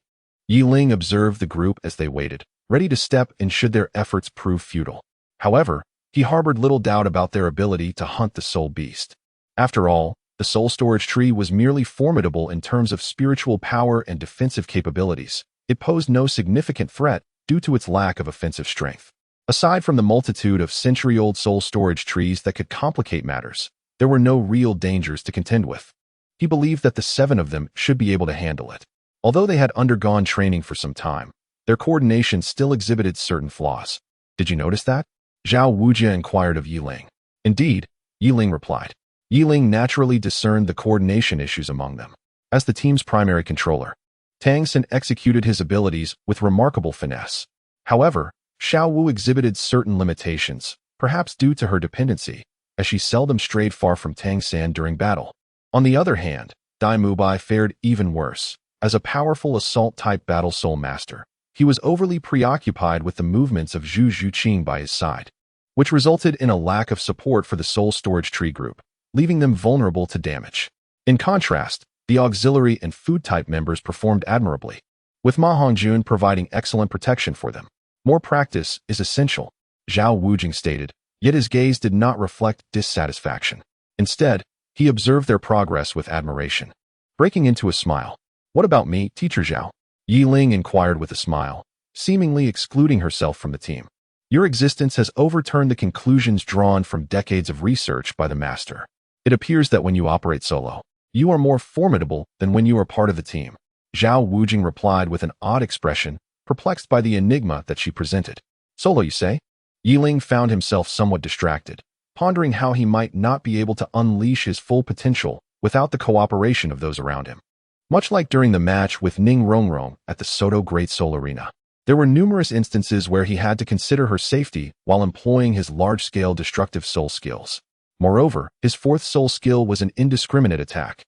Yi Ling observed the group as they waited, ready to step in should their efforts prove futile. However, he harbored little doubt about their ability to hunt the soul beast. After all, the soul storage tree was merely formidable in terms of spiritual power and defensive capabilities. It posed no significant threat due to its lack of offensive strength. Aside from the multitude of century-old soul storage trees that could complicate matters, there were no real dangers to contend with. He believed that the seven of them should be able to handle it. Although they had undergone training for some time, their coordination still exhibited certain flaws. Did you notice that? Zhao Wujia inquired of Yi Ling. Indeed, Yi Ling replied. Yi Ling naturally discerned the coordination issues among them. As the team's primary controller, Tang Xin executed his abilities with remarkable finesse. However, Xiao Wu exhibited certain limitations, perhaps due to her dependency, as she seldom strayed far from Tang San during battle. On the other hand, Dai Mubai fared even worse. As a powerful assault-type battle soul master, he was overly preoccupied with the movements of Zhu Zhuqing by his side, which resulted in a lack of support for the soul storage tree group, leaving them vulnerable to damage. In contrast, the auxiliary and food-type members performed admirably, with Ma Hongjun providing excellent protection for them. More practice is essential, Zhao Wujing stated, yet his gaze did not reflect dissatisfaction. Instead, he observed their progress with admiration. Breaking into a smile. What about me, Teacher Zhao? Yi Ling inquired with a smile, seemingly excluding herself from the team. Your existence has overturned the conclusions drawn from decades of research by the master. It appears that when you operate solo, you are more formidable than when you are part of the team. Zhao Wujing replied with an odd expression, perplexed by the enigma that she presented. Solo, you say? Yi Ling found himself somewhat distracted, pondering how he might not be able to unleash his full potential without the cooperation of those around him. Much like during the match with Ning Rongrong at the Soto Great Soul Arena, there were numerous instances where he had to consider her safety while employing his large-scale destructive soul skills. Moreover, his fourth soul skill was an indiscriminate attack,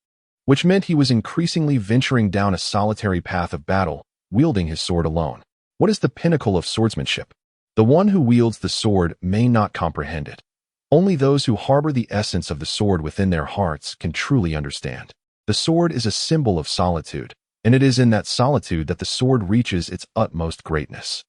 which meant he was increasingly venturing down a solitary path of battle, wielding his sword alone. What is the pinnacle of swordsmanship? The one who wields the sword may not comprehend it. Only those who harbor the essence of the sword within their hearts can truly understand. The sword is a symbol of solitude, and it is in that solitude that the sword reaches its utmost greatness.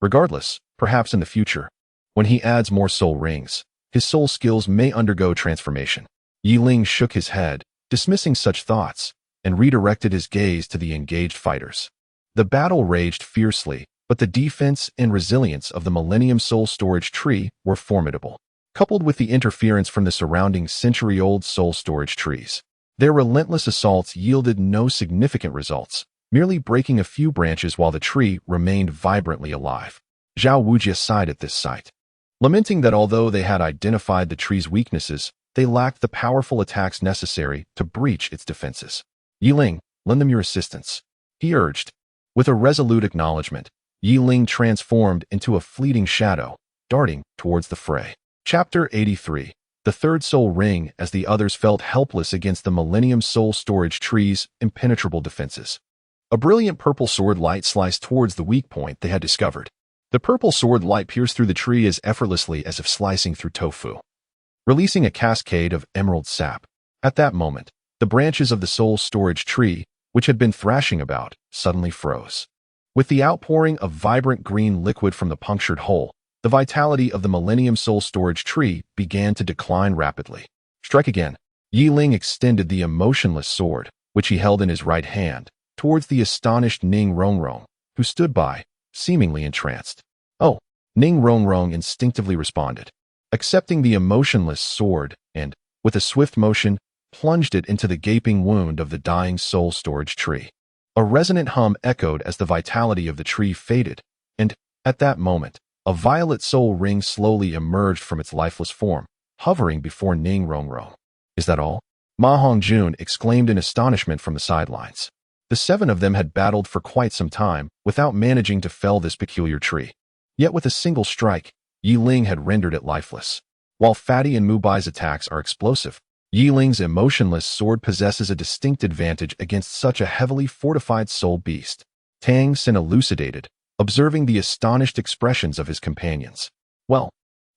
Regardless, perhaps in the future, when he adds more soul rings, his soul skills may undergo transformation. Yi Ling shook his head, dismissing such thoughts, and redirected his gaze to the engaged fighters. The battle raged fiercely, but the defense and resilience of the Millennium Soul Storage Tree were formidable. Coupled with the interference from the surrounding century-old soul storage trees, their relentless assaults yielded no significant results, merely breaking a few branches while the tree remained vibrantly alive. Zhao Wujia sighed at this sight, lamenting that although they had identified the tree's weaknesses, they lacked the powerful attacks necessary to breach its defenses. Yi Ling, lend them your assistance, he urged. With a resolute acknowledgement, Yi Ling transformed into a fleeting shadow, darting towards the fray. Chapter 83. The Third Soul Ring. As the others felt helpless against the Millennium Soul Storage Tree's impenetrable defenses, a brilliant purple sword light sliced towards the weak point they had discovered. The purple sword light pierced through the tree as effortlessly as if slicing through tofu, releasing a cascade of emerald sap. At that moment, the branches of the soul storage tree, which had been thrashing about, suddenly froze. With the outpouring of vibrant green liquid from the punctured hole, the vitality of the Millennium Soul Storage Tree began to decline rapidly. Strike again. Yi Ling extended the emotionless sword, which he held in his right hand, towards the astonished Ning Rongrong, who stood by, seemingly entranced. Oh, Ning Rongrong instinctively responded, accepting the emotionless sword and, with a swift motion, plunged it into the gaping wound of the dying soul storage tree. A resonant hum echoed as the vitality of the tree faded, and, at that moment, a violet soul ring slowly emerged from its lifeless form, hovering before Ning Rongrong. Is that all? Ma Hongjun exclaimed in astonishment from the sidelines. The seven of them had battled for quite some time without managing to fell this peculiar tree. Yet with a single strike, Yi Ling had rendered it lifeless. While Fatty and Mubai's attacks are explosive, Yi Ling's emotionless sword possesses a distinct advantage against such a heavily fortified soul beast. Tang Xin elucidated, observing the astonished expressions of his companions. Well,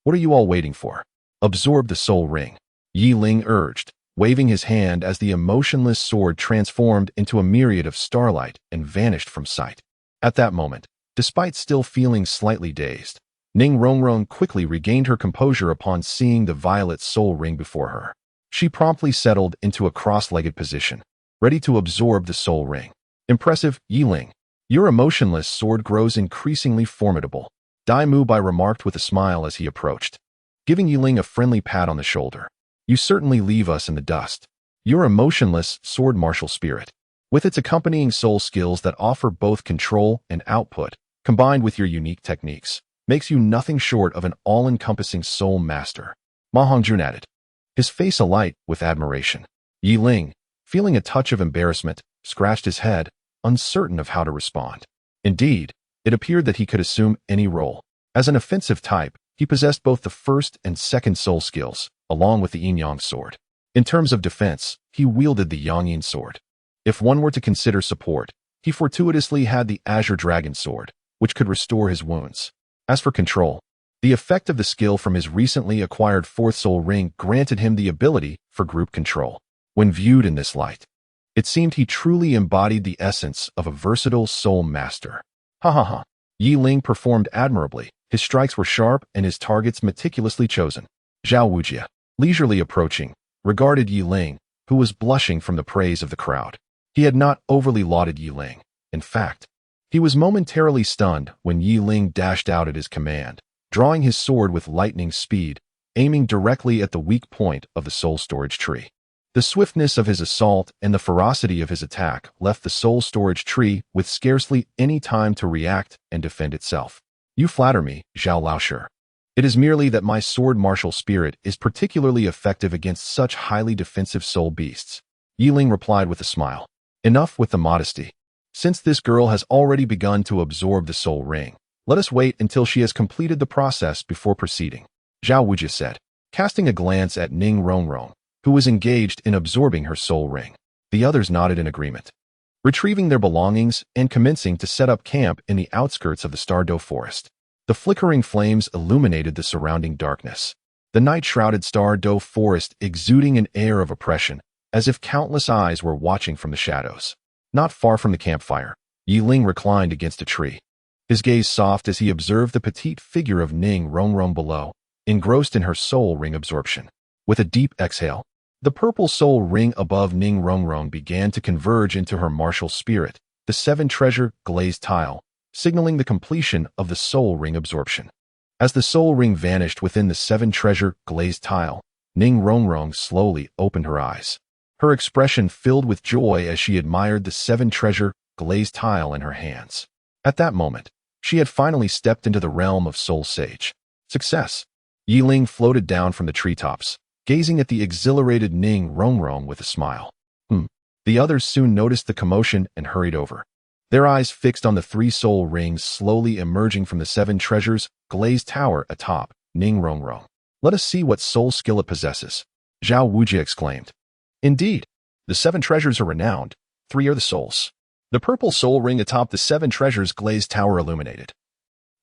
what are you all waiting for? Absorb the soul ring, Yi Ling urged, waving his hand as the emotionless sword transformed into a myriad of starlight and vanished from sight. At that moment, despite still feeling slightly dazed, Ning Rongrong quickly regained her composure upon seeing the violet soul ring before her. She promptly settled into a cross-legged position, ready to absorb the soul ring. Impressive, Yiling. Your emotionless sword grows increasingly formidable, Dai Mubai remarked with a smile as he approached, giving Yiling a friendly pat on the shoulder. You certainly leave us in the dust. Your emotionless sword martial spirit, with its accompanying soul skills that offer both control and output, combined with your unique techniques, makes you nothing short of an all-encompassing soul master. Ma Hongjun added, his face alight with admiration. Yiling, feeling a touch of embarrassment, scratched his head, uncertain of how to respond. Indeed, it appeared that he could assume any role. As an offensive type, he possessed both the first and second soul skills, along with the Yin-Yang sword. In terms of defense, he wielded the Yang-Yin sword. If one were to consider support, he fortuitously had the Azure Dragon sword, which could restore his wounds. As for control, the effect of the skill from his recently acquired fourth soul ring granted him the ability for group control. When viewed in this light, it seemed he truly embodied the essence of a versatile soul master. Ha ha ha. Yiling performed admirably. His strikes were sharp and his targets meticulously chosen. Zhao Wujie, leisurely approaching, regarded Yiling, who was blushing from the praise of the crowd. He had not overly lauded Yiling. In fact, he was momentarily stunned when Yiling dashed out at his command, drawing his sword with lightning speed, aiming directly at the weak point of the soul storage tree. The swiftness of his assault and the ferocity of his attack left the soul storage tree with scarcely any time to react and defend itself. You flatter me, Zhao Laoshi. It is merely that my sword martial spirit is particularly effective against such highly defensive soul beasts. Yiling replied with a smile. Enough with the modesty. Since this girl has already begun to absorb the soul ring, let us wait until she has completed the process before proceeding, Zhao Wujie said, casting a glance at Ning Rongrong, who was engaged in absorbing her soul ring. The others nodded in agreement, retrieving their belongings and commencing to set up camp in the outskirts of the Douluo forest. The flickering flames illuminated the surrounding darkness, the night-shrouded Douluo forest exuding an air of oppression, as if countless eyes were watching from the shadows. Not far from the campfire, Yiling reclined against a tree, his gaze soft as he observed the petite figure of Ning Rongrong below, engrossed in her soul ring absorption. With a deep exhale, the purple soul ring above Ning Rongrong began to converge into her martial spirit, the 7-treasure glazed tile, signaling the completion of the soul ring absorption. As the soul ring vanished within the 7-treasure glazed tile, Ning Rongrong slowly opened her eyes, her expression filled with joy as she admired the 7-treasure glazed tile in her hands. At that moment, she had finally stepped into the realm of Soul Sage. Success! Yiling floated down from the treetops, gazing at the exhilarated Ning Rongrong with a smile. The others soon noticed the commotion and hurried over, their eyes fixed on the 3 soul rings slowly emerging from the 7 treasures glazed tower atop Ning Rongrong. Let us see what soul skill it possesses, Zhao Wujie exclaimed. Indeed, the 7 treasures are renowned. 3 are the souls. The purple soul ring atop the 7 treasures glazed tower illuminated,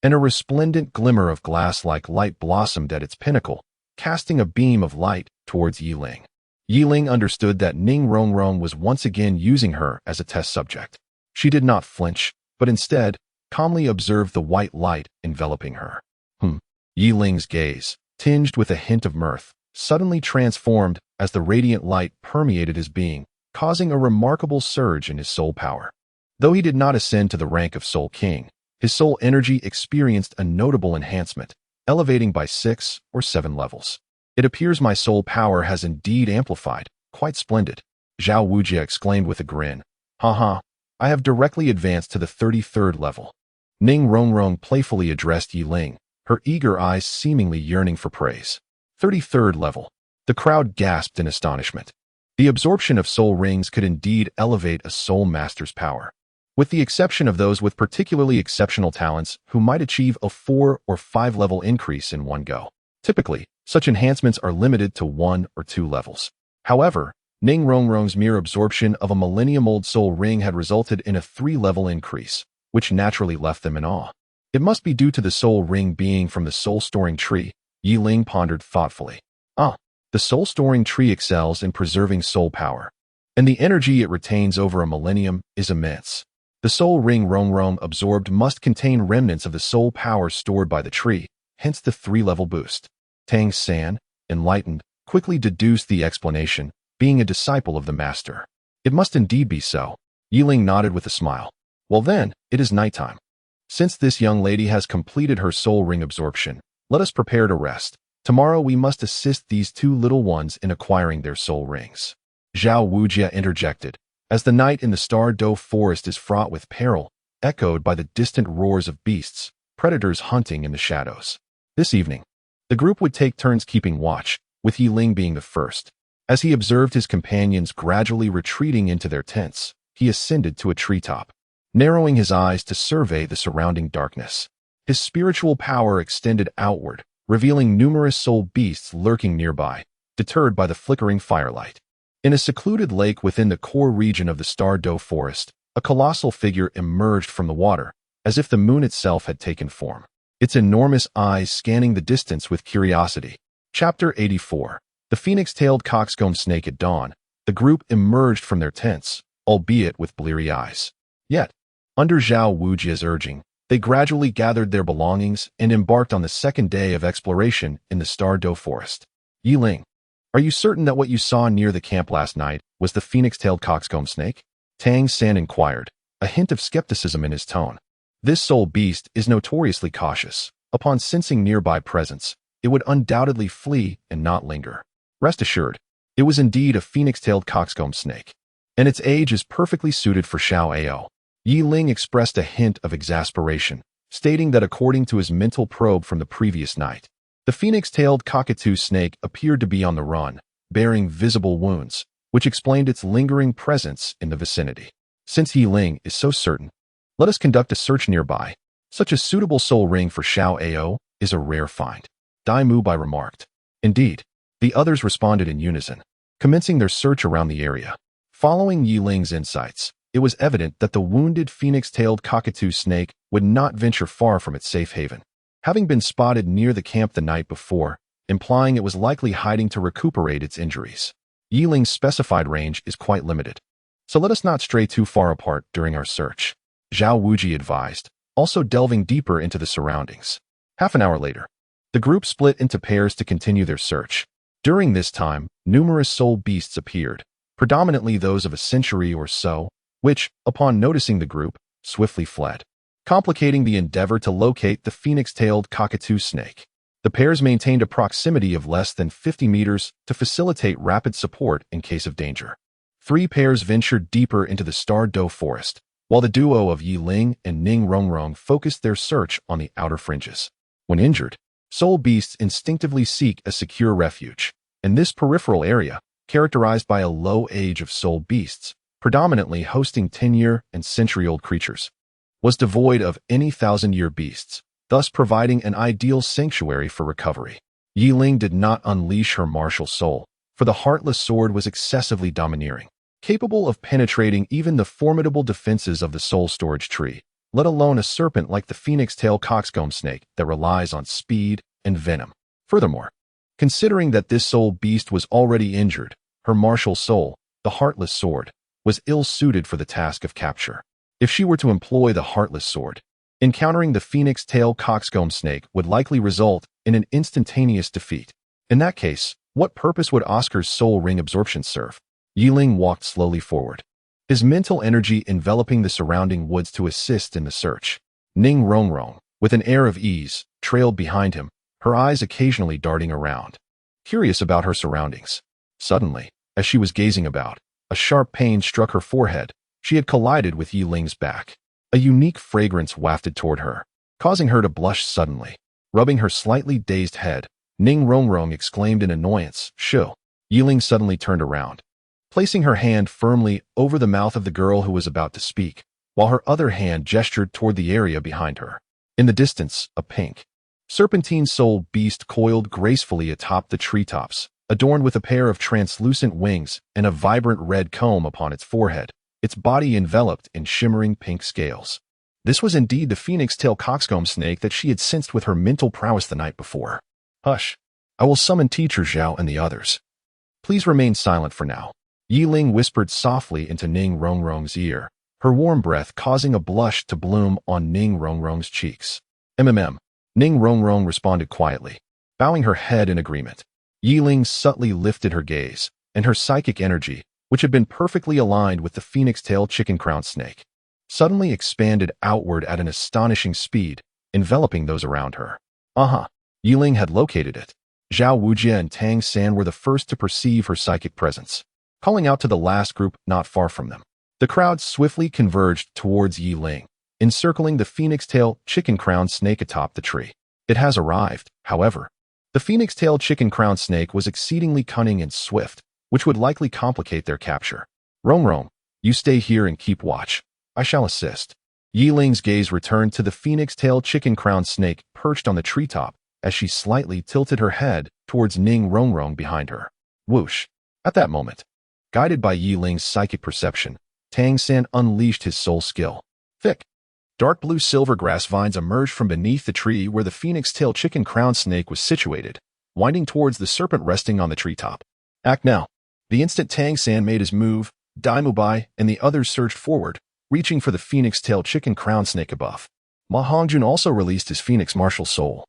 and a resplendent glimmer of glass-like light blossomed at its pinnacle, casting a beam of light towards Yiling. Yiling understood that Ning Rongrong was once again using her as a test subject. She did not flinch, but instead, calmly observed the white light enveloping her. Yiling's gaze, tinged with a hint of mirth, suddenly transformed as the radiant light permeated his being, causing a remarkable surge in his soul power. Though he did not ascend to the rank of Soul King, his soul energy experienced a notable enhancement, elevating by 6 or 7 levels. It appears my soul power has indeed amplified. Quite splendid, Zhao Wujie exclaimed with a grin. Haha, I have directly advanced to the 33rd level. Ning Rongrong playfully addressed Yiling, her eager eyes seemingly yearning for praise. 33rd level. The crowd gasped in astonishment. The absorption of soul rings could indeed elevate a soul master's power, with the exception of those with particularly exceptional talents who might achieve a 4 or 5 level increase in one go. Typically, such enhancements are limited to 1 or 2 levels. However, Ning Rongrong's mere absorption of a millennium-old soul ring had resulted in a 3-level increase, which naturally left them in awe. It must be due to the soul ring being from the soul-storing tree, Yiling pondered thoughtfully. The soul-storing tree excels in preserving soul power, and the energy it retains over a millennium is immense. The soul ring Rongrong absorbed must contain remnants of the soul power stored by the tree, hence the 3-level boost. Tang San, enlightened, quickly deduced the explanation, being a disciple of the master. It must indeed be so. Yiling nodded with a smile. Well then, it is nighttime. Since this young lady has completed her soul ring absorption, let us prepare to rest. Tomorrow we must assist these 2 little ones in acquiring their soul rings. Zhao Wujia interjected, as the night in the Star Doe forest is fraught with peril, echoed by the distant roars of beasts, predators hunting in the shadows. This evening, the group would take turns keeping watch, with Yiling being the first. As he observed his companions gradually retreating into their tents, he ascended to a treetop, narrowing his eyes to survey the surrounding darkness. His spiritual power extended outward, revealing numerous soul beasts lurking nearby, deterred by the flickering firelight. In a secluded lake within the core region of the Star Doe forest, a colossal figure emerged from the water, as if the moon itself had taken form, its enormous eyes scanning the distance with curiosity. Chapter 84. The phoenix-tailed coxcomb snake at dawn. The group emerged from their tents, albeit with bleary eyes. Yet, under Zhao Wujia's urging, they gradually gathered their belongings and embarked on the second day of exploration in the Star Doe forest. Yiling, are you certain that what you saw near the camp last night was the phoenix-tailed coxcomb snake? Tang San inquired, a hint of skepticism in his tone. This soul beast is notoriously cautious. Upon sensing nearby presence, it would undoubtedly flee and not linger. Rest assured, it was indeed a phoenix-tailed coxcomb snake, and its age is perfectly suited for Xiao Ao. Yiling expressed a hint of exasperation, stating that according to his mental probe from the previous night, the phoenix-tailed cockatoo snake appeared to be on the run, bearing visible wounds, which explained its lingering presence in the vicinity. Since Yiling is so certain, let us conduct a search nearby. Such a suitable soul ring for Xiao Ao is a rare find. Dai Mubai remarked. Indeed, the others responded in unison, commencing their search around the area. Following Yiling's insights, it was evident that the wounded phoenix-tailed cockatoo snake would not venture far from its safe haven, having been spotted near the camp the night before, implying it was likely hiding to recuperate its injuries. Yiling's specified range is quite limited, so let us not stray too far apart during our search, Zhao Wuji advised, also delving deeper into the surroundings. Half an hour later, the group split into pairs to continue their search. During this time, numerous soul beasts appeared, predominantly those of a century or so, which, upon noticing the group, swiftly fled, complicating the endeavor to locate the phoenix-tailed cockatoo snake. The pairs maintained a proximity of less than 50 meters to facilitate rapid support in case of danger. 3 pairs ventured deeper into the Star Doe forest, while the duo of Yiling and Ning Rongrong focused their search on the outer fringes. When injured, soul beasts instinctively seek a secure refuge, and this peripheral area, characterized by a low age of soul beasts, predominantly hosting 10-year and century-old creatures, was devoid of any 1,000-year beasts, thus providing an ideal sanctuary for recovery. Yiling did not unleash her martial soul, for the heartless sword was excessively domineering, capable of penetrating even the formidable defenses of the soul storage tree, let alone a serpent like the phoenix-tail coxcomb snake that relies on speed and venom. Furthermore, considering that this soul beast was already injured, her martial soul, the heartless sword, was ill-suited for the task of capture. If she were to employ the heartless sword, encountering the phoenix-tail coxcomb snake would likely result in an instantaneous defeat. In that case, what purpose would Oscar's soul ring absorption serve? Yiling walked slowly forward, his mental energy enveloping the surrounding woods to assist in the search. Ning Rongrong, with an air of ease, trailed behind him, her eyes occasionally darting around, curious about her surroundings. Suddenly, as she was gazing about, a sharp pain struck her forehead. She had collided with Yiling's back. A unique fragrance wafted toward her, causing her to blush suddenly. Rubbing her slightly dazed head, Ning Rongrong exclaimed in annoyance, "Shoo!" Yiling suddenly turned around, placing her hand firmly over the mouth of the girl who was about to speak, while her other hand gestured toward the area behind her. In the distance, a pink, serpentine soul beast coiled gracefully atop the treetops, adorned with a pair of translucent wings and a vibrant red comb upon its forehead, its body enveloped in shimmering pink scales. This was indeed the phoenix-tail coxcomb snake that she had sensed with her mental prowess the night before. "Hush! I will summon Teacher Zhao and the others. Please remain silent for now. Yi Ling whispered softly into Ning Rongrong's ear, her warm breath causing a blush to bloom on Ning Rongrong's cheeks. Ning Rongrong responded quietly, bowing her head in agreement. Yi Ling subtly lifted her gaze, and her psychic energy, which had been perfectly aligned with the phoenix-tailed chicken-crowned snake, suddenly expanded outward at an astonishing speed, enveloping those around her. Yi Ling had located it. Zhao Wujie and Tang San were the first to perceive her psychic presence, calling out to the last group not far from them. The crowd swiftly converged towards Yi Ling, encircling the phoenix-tailed chicken-crowned snake atop the tree. It has arrived, however. The phoenix-tailed chicken-crowned snake was exceedingly cunning and swift, which would likely complicate their capture. Rongrong, you stay here and keep watch. I shall assist. Yi Ling's gaze returned to the phoenix-tailed chicken-crowned snake perched on the treetop as she slightly tilted her head towards Ning Rongrong behind her. Whoosh! At that moment, guided by Yi Ling's psychic perception, Tang San unleashed his soul skill. Thick, dark blue silver grass vines emerged from beneath the tree where the phoenix-tailed chicken-crowned snake was situated, winding towards the serpent resting on the treetop. Act now. The instant Tang San made his move, Dai Mubai and the others surged forward, reaching for the phoenix-tailed chicken-crowned snake above. Ma Hongjun also released his phoenix martial soul,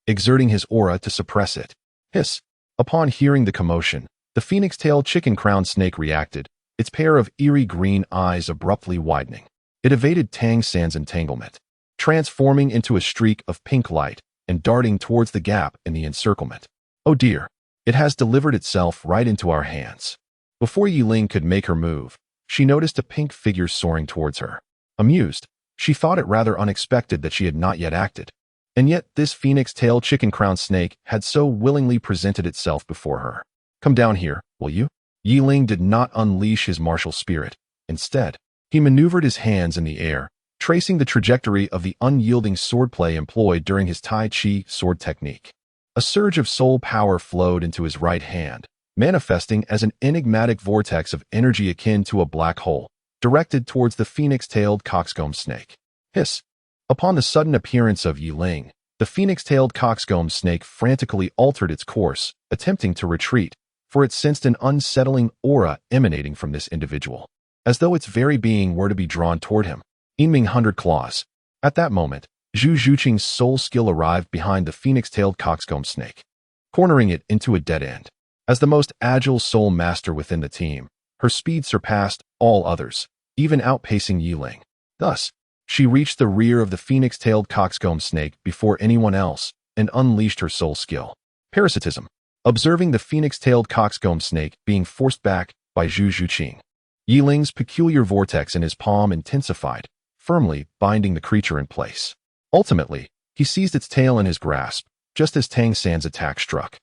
exerting his aura to suppress it. Hiss! Upon hearing the commotion, the phoenix-tailed chicken-crowned snake reacted, its pair of eerie green eyes abruptly widening. It evaded Tang San's entanglement, transforming into a streak of pink light and darting towards the gap in the encirclement. Oh dear! It has delivered itself right into our hands. Before Yi Ling could make her move, she noticed a pink figure soaring towards her. Amused, she thought it rather unexpected that she had not yet acted. And yet this phoenix-tailed chicken-crowned snake had so willingly presented itself before her. Come down here, will you? Yi Ling did not unleash his martial spirit. Instead, he maneuvered his hands in the air, tracing the trajectory of the unyielding swordplay employed during his Tai Chi sword technique. A surge of soul power flowed into his right hand, manifesting as an enigmatic vortex of energy akin to a black hole, directed towards the phoenix-tailed coxcomb snake. Hiss! Upon the sudden appearance of Yi Ling, the phoenix-tailed coxcomb snake frantically altered its course, attempting to retreat, for it sensed an unsettling aura emanating from this individual, as though its very being were to be drawn toward him. Yinming 100 claws. At that moment, Zhu Zhuqing's soul skill arrived behind the phoenix-tailed coxcomb snake, cornering it into a dead end. As the most agile soul master within the team, her speed surpassed all others, even outpacing Yi Ling. Thus, she reached the rear of the phoenix-tailed coxcomb snake before anyone else and unleashed her soul skill. Parasitism. Observing the phoenix-tailed coxcomb snake being forced back by Zhu Zhuqing, Yi Ling's peculiar vortex in his palm intensified, firmly binding the creature in place. Ultimately, he seized its tail in his grasp, just as Tang San's attack struck.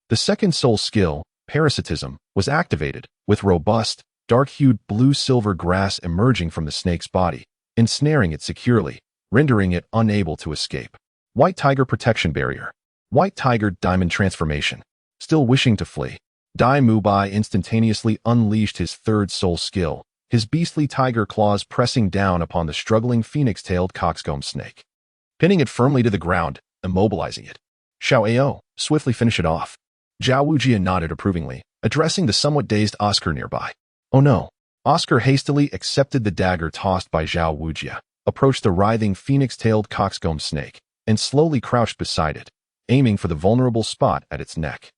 The second soul skill, Parasitism, was activated, with robust, dark-hued blue-silver grass emerging from the snake's body, ensnaring it securely, rendering it unable to escape. White Tiger Protection Barrier. White Tiger Diamond Transformation. Still wishing to flee, Dai Mubai instantaneously unleashed his third soul skill, his beastly tiger claws pressing down upon the struggling phoenix-tailed coxcomb snake, pinning it firmly to the ground, immobilizing it. Xiao Ao, swiftly finish it off. Zhao Wujie nodded approvingly, addressing the somewhat dazed Oscar nearby. Oh no. Oscar hastily accepted the dagger tossed by Zhao Wujie, approached the writhing phoenix-tailed coxcomb snake, and slowly crouched beside it, aiming for the vulnerable spot at its neck.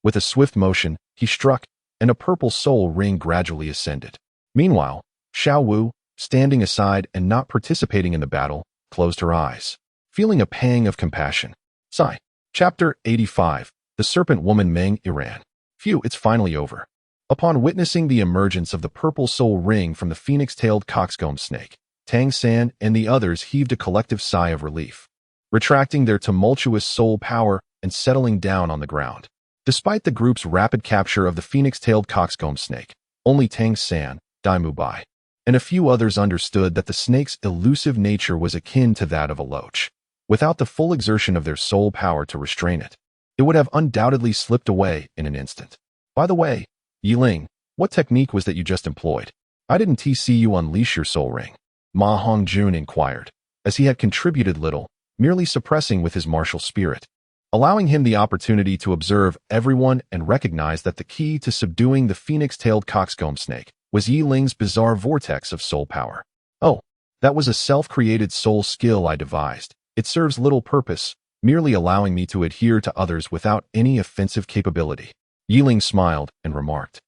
With a swift motion, he struck, and a purple soul ring gradually ascended. Meanwhile, Xiao Wu, standing aside and not participating in the battle, closed her eyes, feeling a pang of compassion. Sigh. Chapter 85. The Serpent Woman Meng Iran. Phew, it's finally over. Upon witnessing the emergence of the purple soul ring from the phoenix-tailed coxcomb snake, Tang San and the others heaved a collective sigh of relief, retracting their tumultuous soul power and settling down on the ground. Despite the group's rapid capture of the phoenix-tailed coxcomb snake, only Tang San, Dai Mubai, and a few others understood that the snake's elusive nature was akin to that of a loach. Without the full exertion of their soul power to restrain it, it would have undoubtedly slipped away in an instant. By the way, Yi Ling, what technique was that you just employed? I didn't see you unleash your soul ring. Ma Hongjun inquired, as he had contributed little, merely suppressing with his martial spirit. allowing him the opportunity to observe everyone and recognize that the key to subduing the phoenix-tailed coxcomb snake was Yi Ling's bizarre vortex of soul power. Oh, that was a self-created soul skill I devised. It serves little purpose, merely allowing me to adhere to others without any offensive capability. Yi Ling smiled and remarked,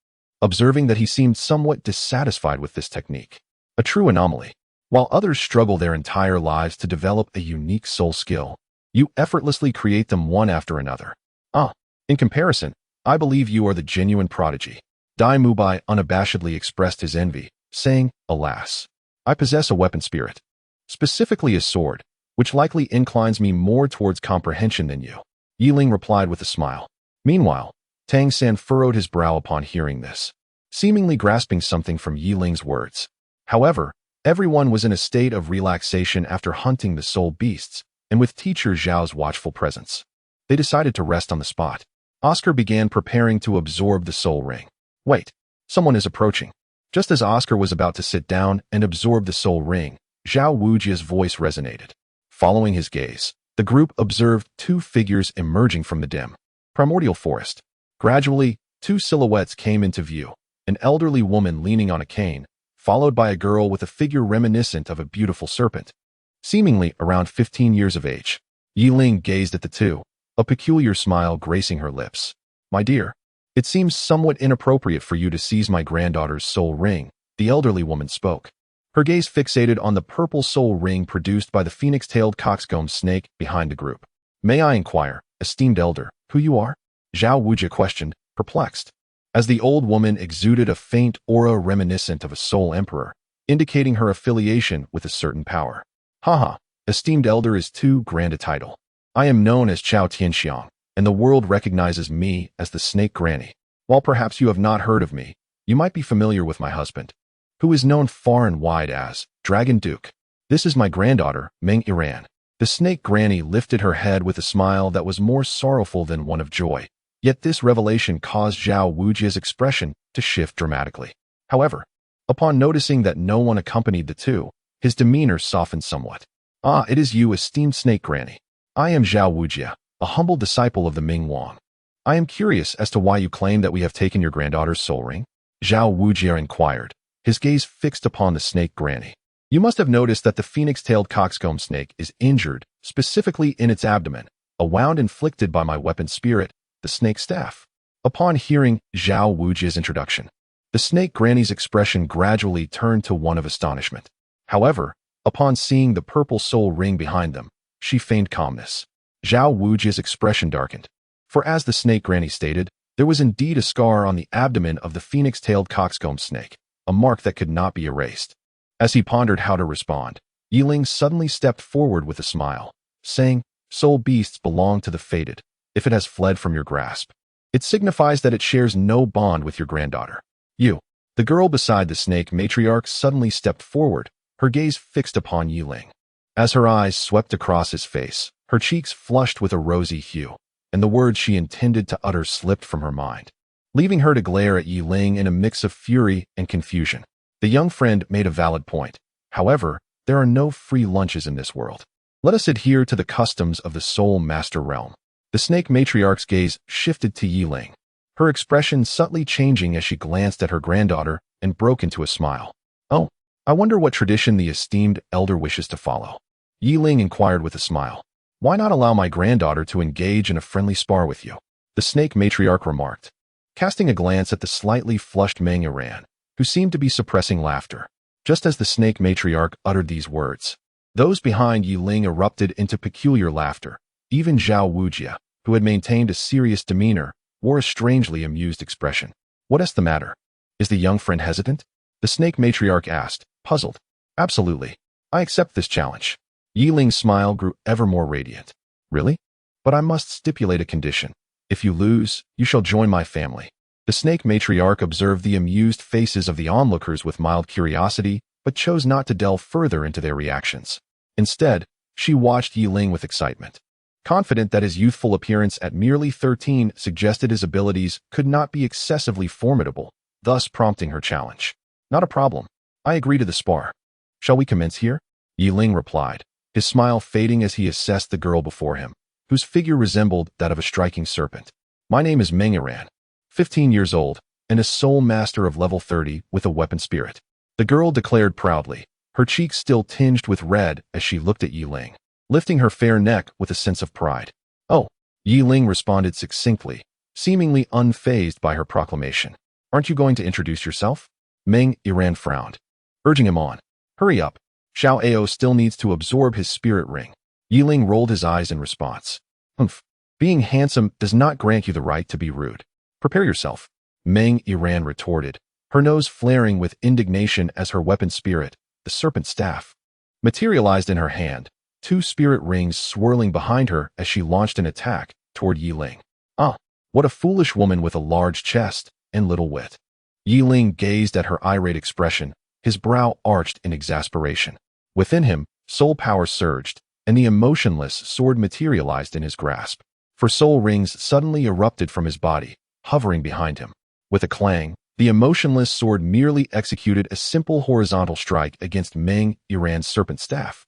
observing that he seemed somewhat dissatisfied with this technique. A true anomaly. While others struggle their entire lives to develop a unique soul skill, you effortlessly create them one after another. In comparison, I believe you are the genuine prodigy. Dai Mubai unabashedly expressed his envy, saying, alas, I possess a weapon spirit, specifically a sword, which likely inclines me more towards comprehension than you. Yi Ling replied with a smile. Meanwhile, Tang San furrowed his brow upon hearing this, seemingly grasping something from Yi Ling's words. However, everyone was in a state of relaxation after hunting the soul beasts, and with teacher Zhao's watchful presence, they decided to rest on the spot. Oscar began preparing to absorb the soul ring. Wait, someone is approaching. Just as Oscar was about to sit down and absorb the soul ring, Zhao Wujia's voice resonated. Following his gaze, the group observed two figures emerging from the dim, primordial forest. Gradually, two silhouettes came into view, an elderly woman leaning on a cane, followed by a girl with a figure reminiscent of a beautiful serpent, seemingly around 15 years of age. Yi Ling gazed at the two, a peculiar smile gracing her lips. My dear, it seems somewhat inappropriate for you to seize my granddaughter's soul ring, the elderly woman spoke. Her gaze fixated on the purple soul ring produced by the phoenix-tailed coxcomb snake behind the group. May I inquire, esteemed elder, who you are? Zhao Wujia questioned, perplexed, as the old woman exuded a faint aura reminiscent of a soul emperor, indicating her affiliation with a certain power. Haha, esteemed elder is too grand a title. I am known as Chao Tianxiang, and the world recognizes me as the Snake Granny. While perhaps you have not heard of me, you might be familiar with my husband, who is known far and wide as Dragon Duke. This is my granddaughter, Meng Iran. The Snake Granny lifted her head with a smile that was more sorrowful than one of joy. Yet this revelation caused Zhao Wujia's expression to shift dramatically. However, upon noticing that no one accompanied the two, his demeanor softened somewhat. Ah, it is you, esteemed Snake Granny. I am Zhao Wujia, a humble disciple of the Ming Wang. I am curious as to why you claim that we have taken your granddaughter's soul ring. Zhao Wujia inquired, his gaze fixed upon the Snake Granny. You must have noticed that the phoenix-tailed coxcomb snake is injured, specifically in its abdomen, a wound inflicted by my weapon spirit, the snake staff. Upon hearing Zhao Wujia's introduction, the Snake Granny's expression gradually turned to one of astonishment. However, upon seeing the purple soul ring behind them, she feigned calmness. Zhao Wujia's expression darkened, for as the Snake Granny stated, there was indeed a scar on the abdomen of the phoenix-tailed coxcomb snake, a mark that could not be erased. As he pondered how to respond, Yi Ling suddenly stepped forward with a smile, saying, soul beasts belong to the fated. If it has fled from your grasp, it signifies that it shares no bond with your granddaughter. You. The girl beside the snake matriarch suddenly stepped forward, her gaze fixed upon Yi Ling. As her eyes swept across his face, her cheeks flushed with a rosy hue, and the words she intended to utter slipped from her mind, leaving her to glare at Yi Ling in a mix of fury and confusion. The young friend made a valid point. However, there are no free lunches in this world. Let us adhere to the customs of the Soul Master Realm. The snake matriarch's gaze shifted to Yi Ling, her expression subtly changing as she glanced at her granddaughter and broke into a smile. Oh, I wonder what tradition the esteemed elder wishes to follow. Yi Ling inquired with a smile. Why not allow my granddaughter to engage in a friendly spar with you? The snake matriarch remarked, casting a glance at the slightly flushed Meng Iran, who seemed to be suppressing laughter. Just as the snake matriarch uttered these words, those behind Yi Ling erupted into peculiar laughter. Even Zhao Wujia, who had maintained a serious demeanor, wore a strangely amused expression. What is the matter? Is the young friend hesitant? The snake matriarch asked, puzzled. Absolutely. I accept this challenge. Yi Ling's smile grew ever more radiant. Really? But I must stipulate a condition. If you lose, you shall join my family. The snake matriarch observed the amused faces of the onlookers with mild curiosity, but chose not to delve further into their reactions. Instead, she watched Yi Ling with excitement, confident that his youthful appearance at merely 13 suggested his abilities could not be excessively formidable, thus prompting her challenge. Not a problem. I agree to the spar. Shall we commence here? Yi Ling replied, his smile fading as he assessed the girl before him. whose figure resembled that of a striking serpent. My name is Meng Iran, 15 years old, and a soul master of level 30 with a weapon spirit. The girl declared proudly, her cheeks still tinged with red as she looked at Yi Ling, lifting her fair neck with a sense of pride. Oh, Yi Ling responded succinctly, seemingly unfazed by her proclamation. Aren't you going to introduce yourself? Meng Iran frowned, urging him on. Hurry up. Xiao Ao still needs to absorb his spirit ring. Yi Ling rolled his eyes in response. Humph. Being handsome does not grant you the right to be rude. Prepare yourself. Meng Iran retorted, her nose flaring with indignation as her weapon spirit, the serpent staff, materialized in her hand, 2 spirit rings swirling behind her as she launched an attack toward Yi Ling. Ah, what a foolish woman with a large chest and little wit. Yi Ling gazed at her irate expression, his brow arched in exasperation. Within him, soul power surged, and the emotionless sword materialized in his grasp. For soul rings suddenly erupted from his body, hovering behind him. With a clang, the emotionless sword merely executed a simple horizontal strike against Meng Iran's serpent staff.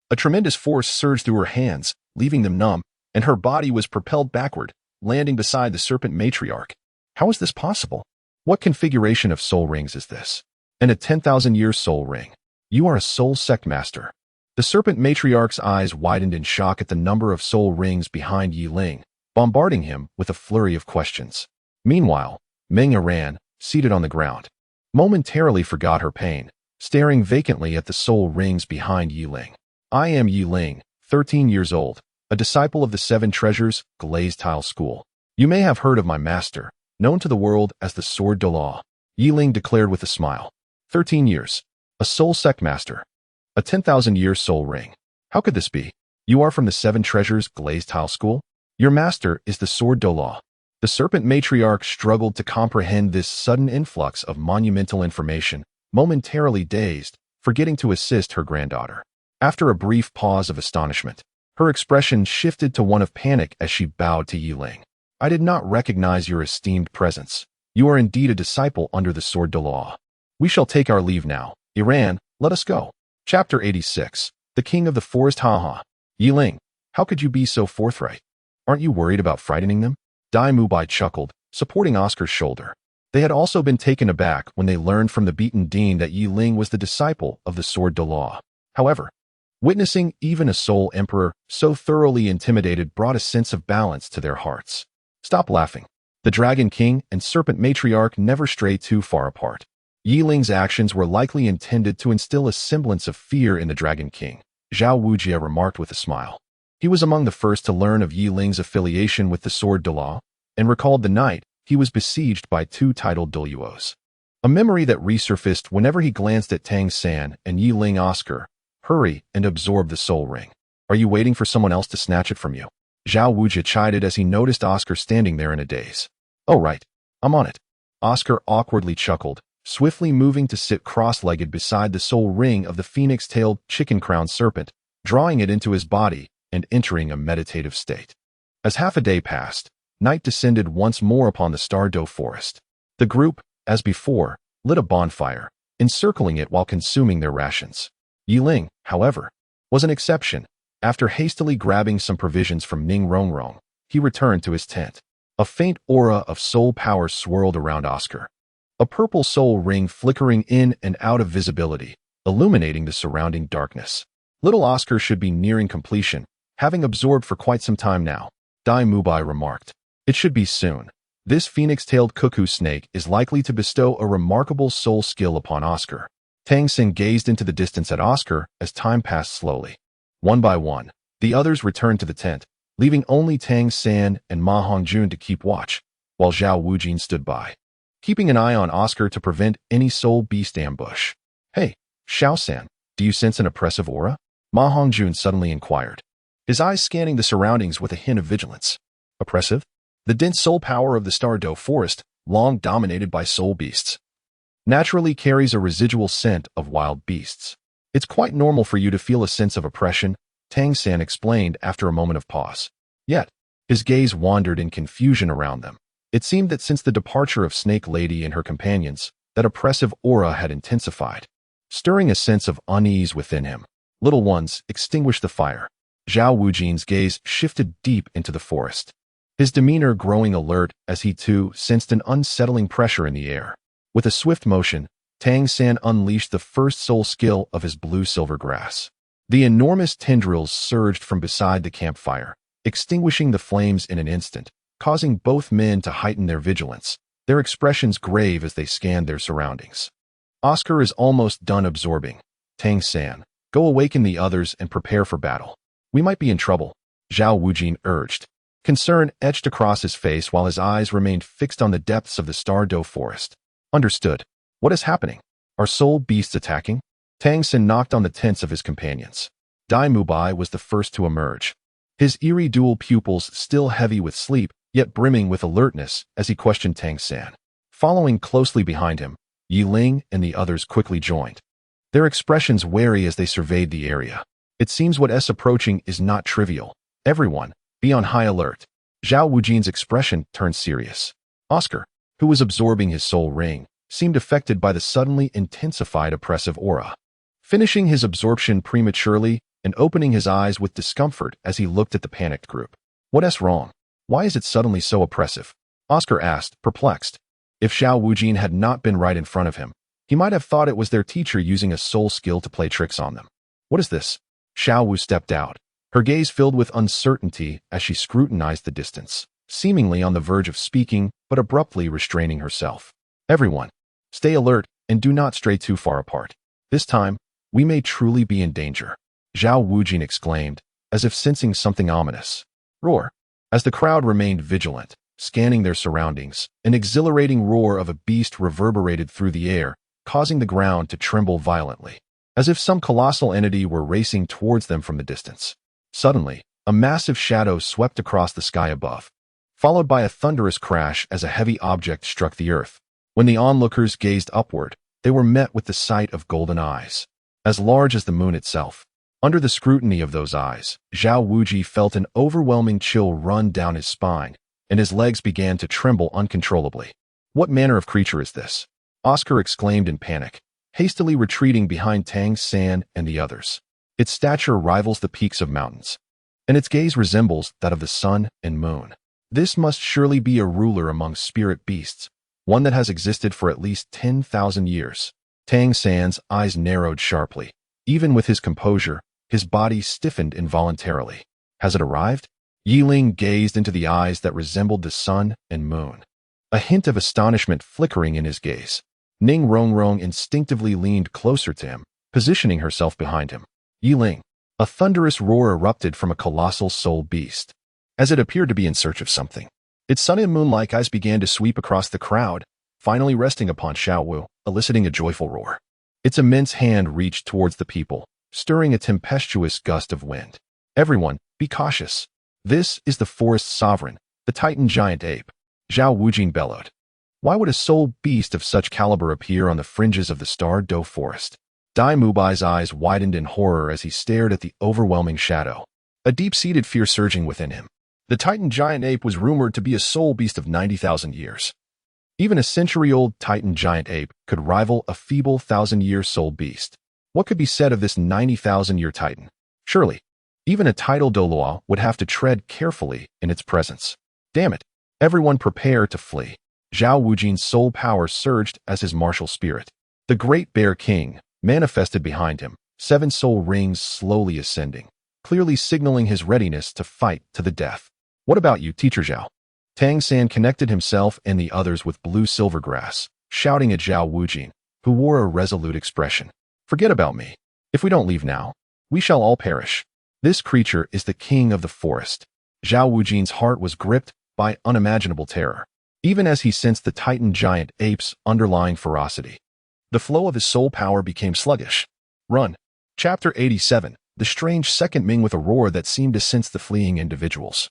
A tremendous force surged through her hands, leaving them numb, and her body was propelled backward, landing beside the serpent matriarch. How is this possible? What configuration of soul rings is this? And a 10,000-year soul ring. You are a soul sect master. The serpent matriarch's eyes widened in shock at the number of soul rings behind Yi Ling, bombarding him with a flurry of questions. Meanwhile, Meng Iran, seated on the ground, momentarily forgot her pain, staring vacantly at the soul rings behind Yi Ling. I am Yi Ling, 13 years old, a disciple of the 7 Treasures Glazed Tile School. You may have heard of my master, known to the world as the Sword Douluo. Yi Ling declared with a smile. 13 years. A soul sect master. A 10,000-year soul ring. How could this be? You are from the 7 Treasures Glazed Tile School? Your master is the Sword Douluo. The serpent matriarch struggled to comprehend this sudden influx of monumental information, momentarily dazed, forgetting to assist her granddaughter. After a brief pause of astonishment, her expression shifted to one of panic as she bowed to Yi Ling. I did not recognize your esteemed presence. You are indeed a disciple under the Sword Douluo. We shall take our leave now. Iran, let us go. Chapter 86. The King of the Forest. Haha. Yi Ling, how could you be so forthright? Aren't you worried about frightening them? Dai Mubai chuckled, supporting Oscar's shoulder. They had also been taken aback when they learned from the beaten dean that Yi Ling was the disciple of the Sword Douluo. However, witnessing even a soul emperor so thoroughly intimidated brought a sense of balance to their hearts. Stop laughing. The Dragon King and Serpent Matriarch never stray too far apart. Yi Ling's actions were likely intended to instill a semblance of fear in the Dragon King, Zhao Wujie remarked with a smile. He was among the first to learn of Yi Ling's affiliation with the Sword Douluo, and recalled the night he was besieged by 2 titled Douluos. A memory that resurfaced whenever he glanced at Tang San and Yi Ling. Oscar, hurry and absorb the soul ring. Are you waiting for someone else to snatch it from you? Zhao Wujie chided as he noticed Oscar standing there in a daze. Oh right, I'm on it. Oscar awkwardly chuckled, swiftly moving to sit cross-legged beside the soul ring of the phoenix-tailed chicken-crowned serpent, drawing it into his body and entering a meditative state. As half a day passed, night descended once more upon the Douluo forest. The group, as before, lit a bonfire, encircling it while consuming their rations. Yi Ling, however, was an exception. After hastily grabbing some provisions from Ning Rongrong, he returned to his tent. A faint aura of soul power swirled around Oscar. A purple soul ring flickering in and out of visibility, illuminating the surrounding darkness. Little Oscar should be nearing completion, having absorbed for quite some time now, Dai Mubai remarked. It should be soon. This phoenix-tailed cuckoo snake is likely to bestow a remarkable soul skill upon Oscar. Tang Xin gazed into the distance at Oscar as time passed slowly. One by one, the others returned to the tent, leaving only Tang San and Ma Hongjun to keep watch, while Zhao Wujin stood by, keeping an eye on Oscar to prevent any soul beast ambush. Hey, Xiao San, do you sense an oppressive aura? Ma Hongjun suddenly inquired, his eyes scanning the surroundings with a hint of vigilance. Oppressive? The dense soul power of the Douluo forest, long dominated by soul beasts, naturally carries a residual scent of wild beasts. It's quite normal for you to feel a sense of oppression, Tang San explained after a moment of pause. Yet, his gaze wandered in confusion around them. It seemed that since the departure of Snake Lady and her companions, that oppressive aura had intensified, stirring a sense of unease within him. Little ones, extinguish the fire. Zhao Wujin's gaze shifted deep into the forest, his demeanor growing alert as he too sensed an unsettling pressure in the air. With a swift motion, Tang San unleashed the first soul skill of his blue-silver grass. The enormous tendrils surged from beside the campfire, extinguishing the flames in an instant, causing both men to heighten their vigilance, their expressions grave as they scanned their surroundings. Oscar is almost done absorbing. Tang San, go awaken the others and prepare for battle. We might be in trouble, Zhao Wujin urged. Concern etched across his face while his eyes remained fixed on the depths of the Douluo forest. Understood. What is happening? Are soul beasts attacking? Tang San knocked on the tents of his companions. Dai Mubai was the first to emerge, his eerie dual pupils still heavy with sleep, yet brimming with alertness as he questioned Tang San. Following closely behind him, Yi Ling and the others quickly joined, their expressions wary as they surveyed the area. It seems what is approaching is not trivial. Everyone, be on high alert. Zhao Wujin's expression turned serious. Oscar, who was absorbing his soul ring, seemed affected by the suddenly intensified oppressive aura. Finishing his absorption prematurely and opening his eyes with discomfort as he looked at the panicked group. What's wrong? Why is it suddenly so oppressive? Oscar asked, perplexed. If Zhao Wujin had not been right in front of him, he might have thought it was their teacher using a soul skill to play tricks on them. What is this? Xiao Wu stepped out, her gaze filled with uncertainty as she scrutinized the distance, seemingly on the verge of speaking but abruptly restraining herself. Everyone, stay alert and do not stray too far apart. This time, we may truly be in danger, Zhao Wujin exclaimed, as if sensing something ominous. Roar. As the crowd remained vigilant, scanning their surroundings, an exhilarating roar of a beast reverberated through the air, causing the ground to tremble violently, as if some colossal entity were racing towards them from the distance. Suddenly, a massive shadow swept across the sky above, followed by a thunderous crash as a heavy object struck the earth. When the onlookers gazed upward, they were met with the sight of golden eyes, as large as the moon itself. Under the scrutiny of those eyes, Zhao Wuji felt an overwhelming chill run down his spine, and his legs began to tremble uncontrollably. What manner of creature is this? Oscar exclaimed in panic, hastily retreating behind Tang San and the others. Its stature rivals the peaks of mountains, and its gaze resembles that of the sun and moon. This must surely be a ruler among spirit beasts, one that has existed for at least 10,000 years. Tang San's eyes narrowed sharply. Even with his composure, his body stiffened involuntarily. Has it arrived? Yi Ling gazed into the eyes that resembled the sun and moon, a hint of astonishment flickering in his gaze. Ning Rongrong instinctively leaned closer to him, positioning herself behind him. Yi Ling. A thunderous roar erupted from a colossal soul beast, as it appeared to be in search of something. Its sun and moon-like eyes began to sweep across the crowd, finally resting upon Xiao Wu, eliciting a joyful roar. Its immense hand reached towards the people, stirring a tempestuous gust of wind. Everyone, be cautious. This is the forest sovereign, the Titan giant ape, Zhao Wujin bellowed. Why would a soul beast of such caliber appear on the fringes of the Douluo forest? Dai Mubai's eyes widened in horror as he stared at the overwhelming shadow, a deep-seated fear surging within him. The Titan giant ape was rumored to be a soul beast of 90,000 years. Even a century-old Titan giant ape could rival a feeble 1,000-year soul beast. What could be said of this 90,000-year Titan? Surely, even a tidal Douluo would have to tread carefully in its presence. Damn it! Everyone prepare to flee. Zhao Wujin's soul power surged as his martial spirit. The Great Bear King manifested behind him, 7 soul rings slowly ascending, clearly signaling his readiness to fight to the death. What about you, Teacher Zhao? Tang San connected himself and the others with blue silver grass, shouting at Zhao Wujin, who wore a resolute expression. Forget about me. If we don't leave now, we shall all perish. This creature is the king of the forest. Zhao Wujin's heart was gripped by unimaginable terror, even as he sensed the Titan giant ape's underlying ferocity. The flow of his soul power became sluggish. Run. Chapter 87. The strange second Ming with a roar that seemed to sense the fleeing individuals.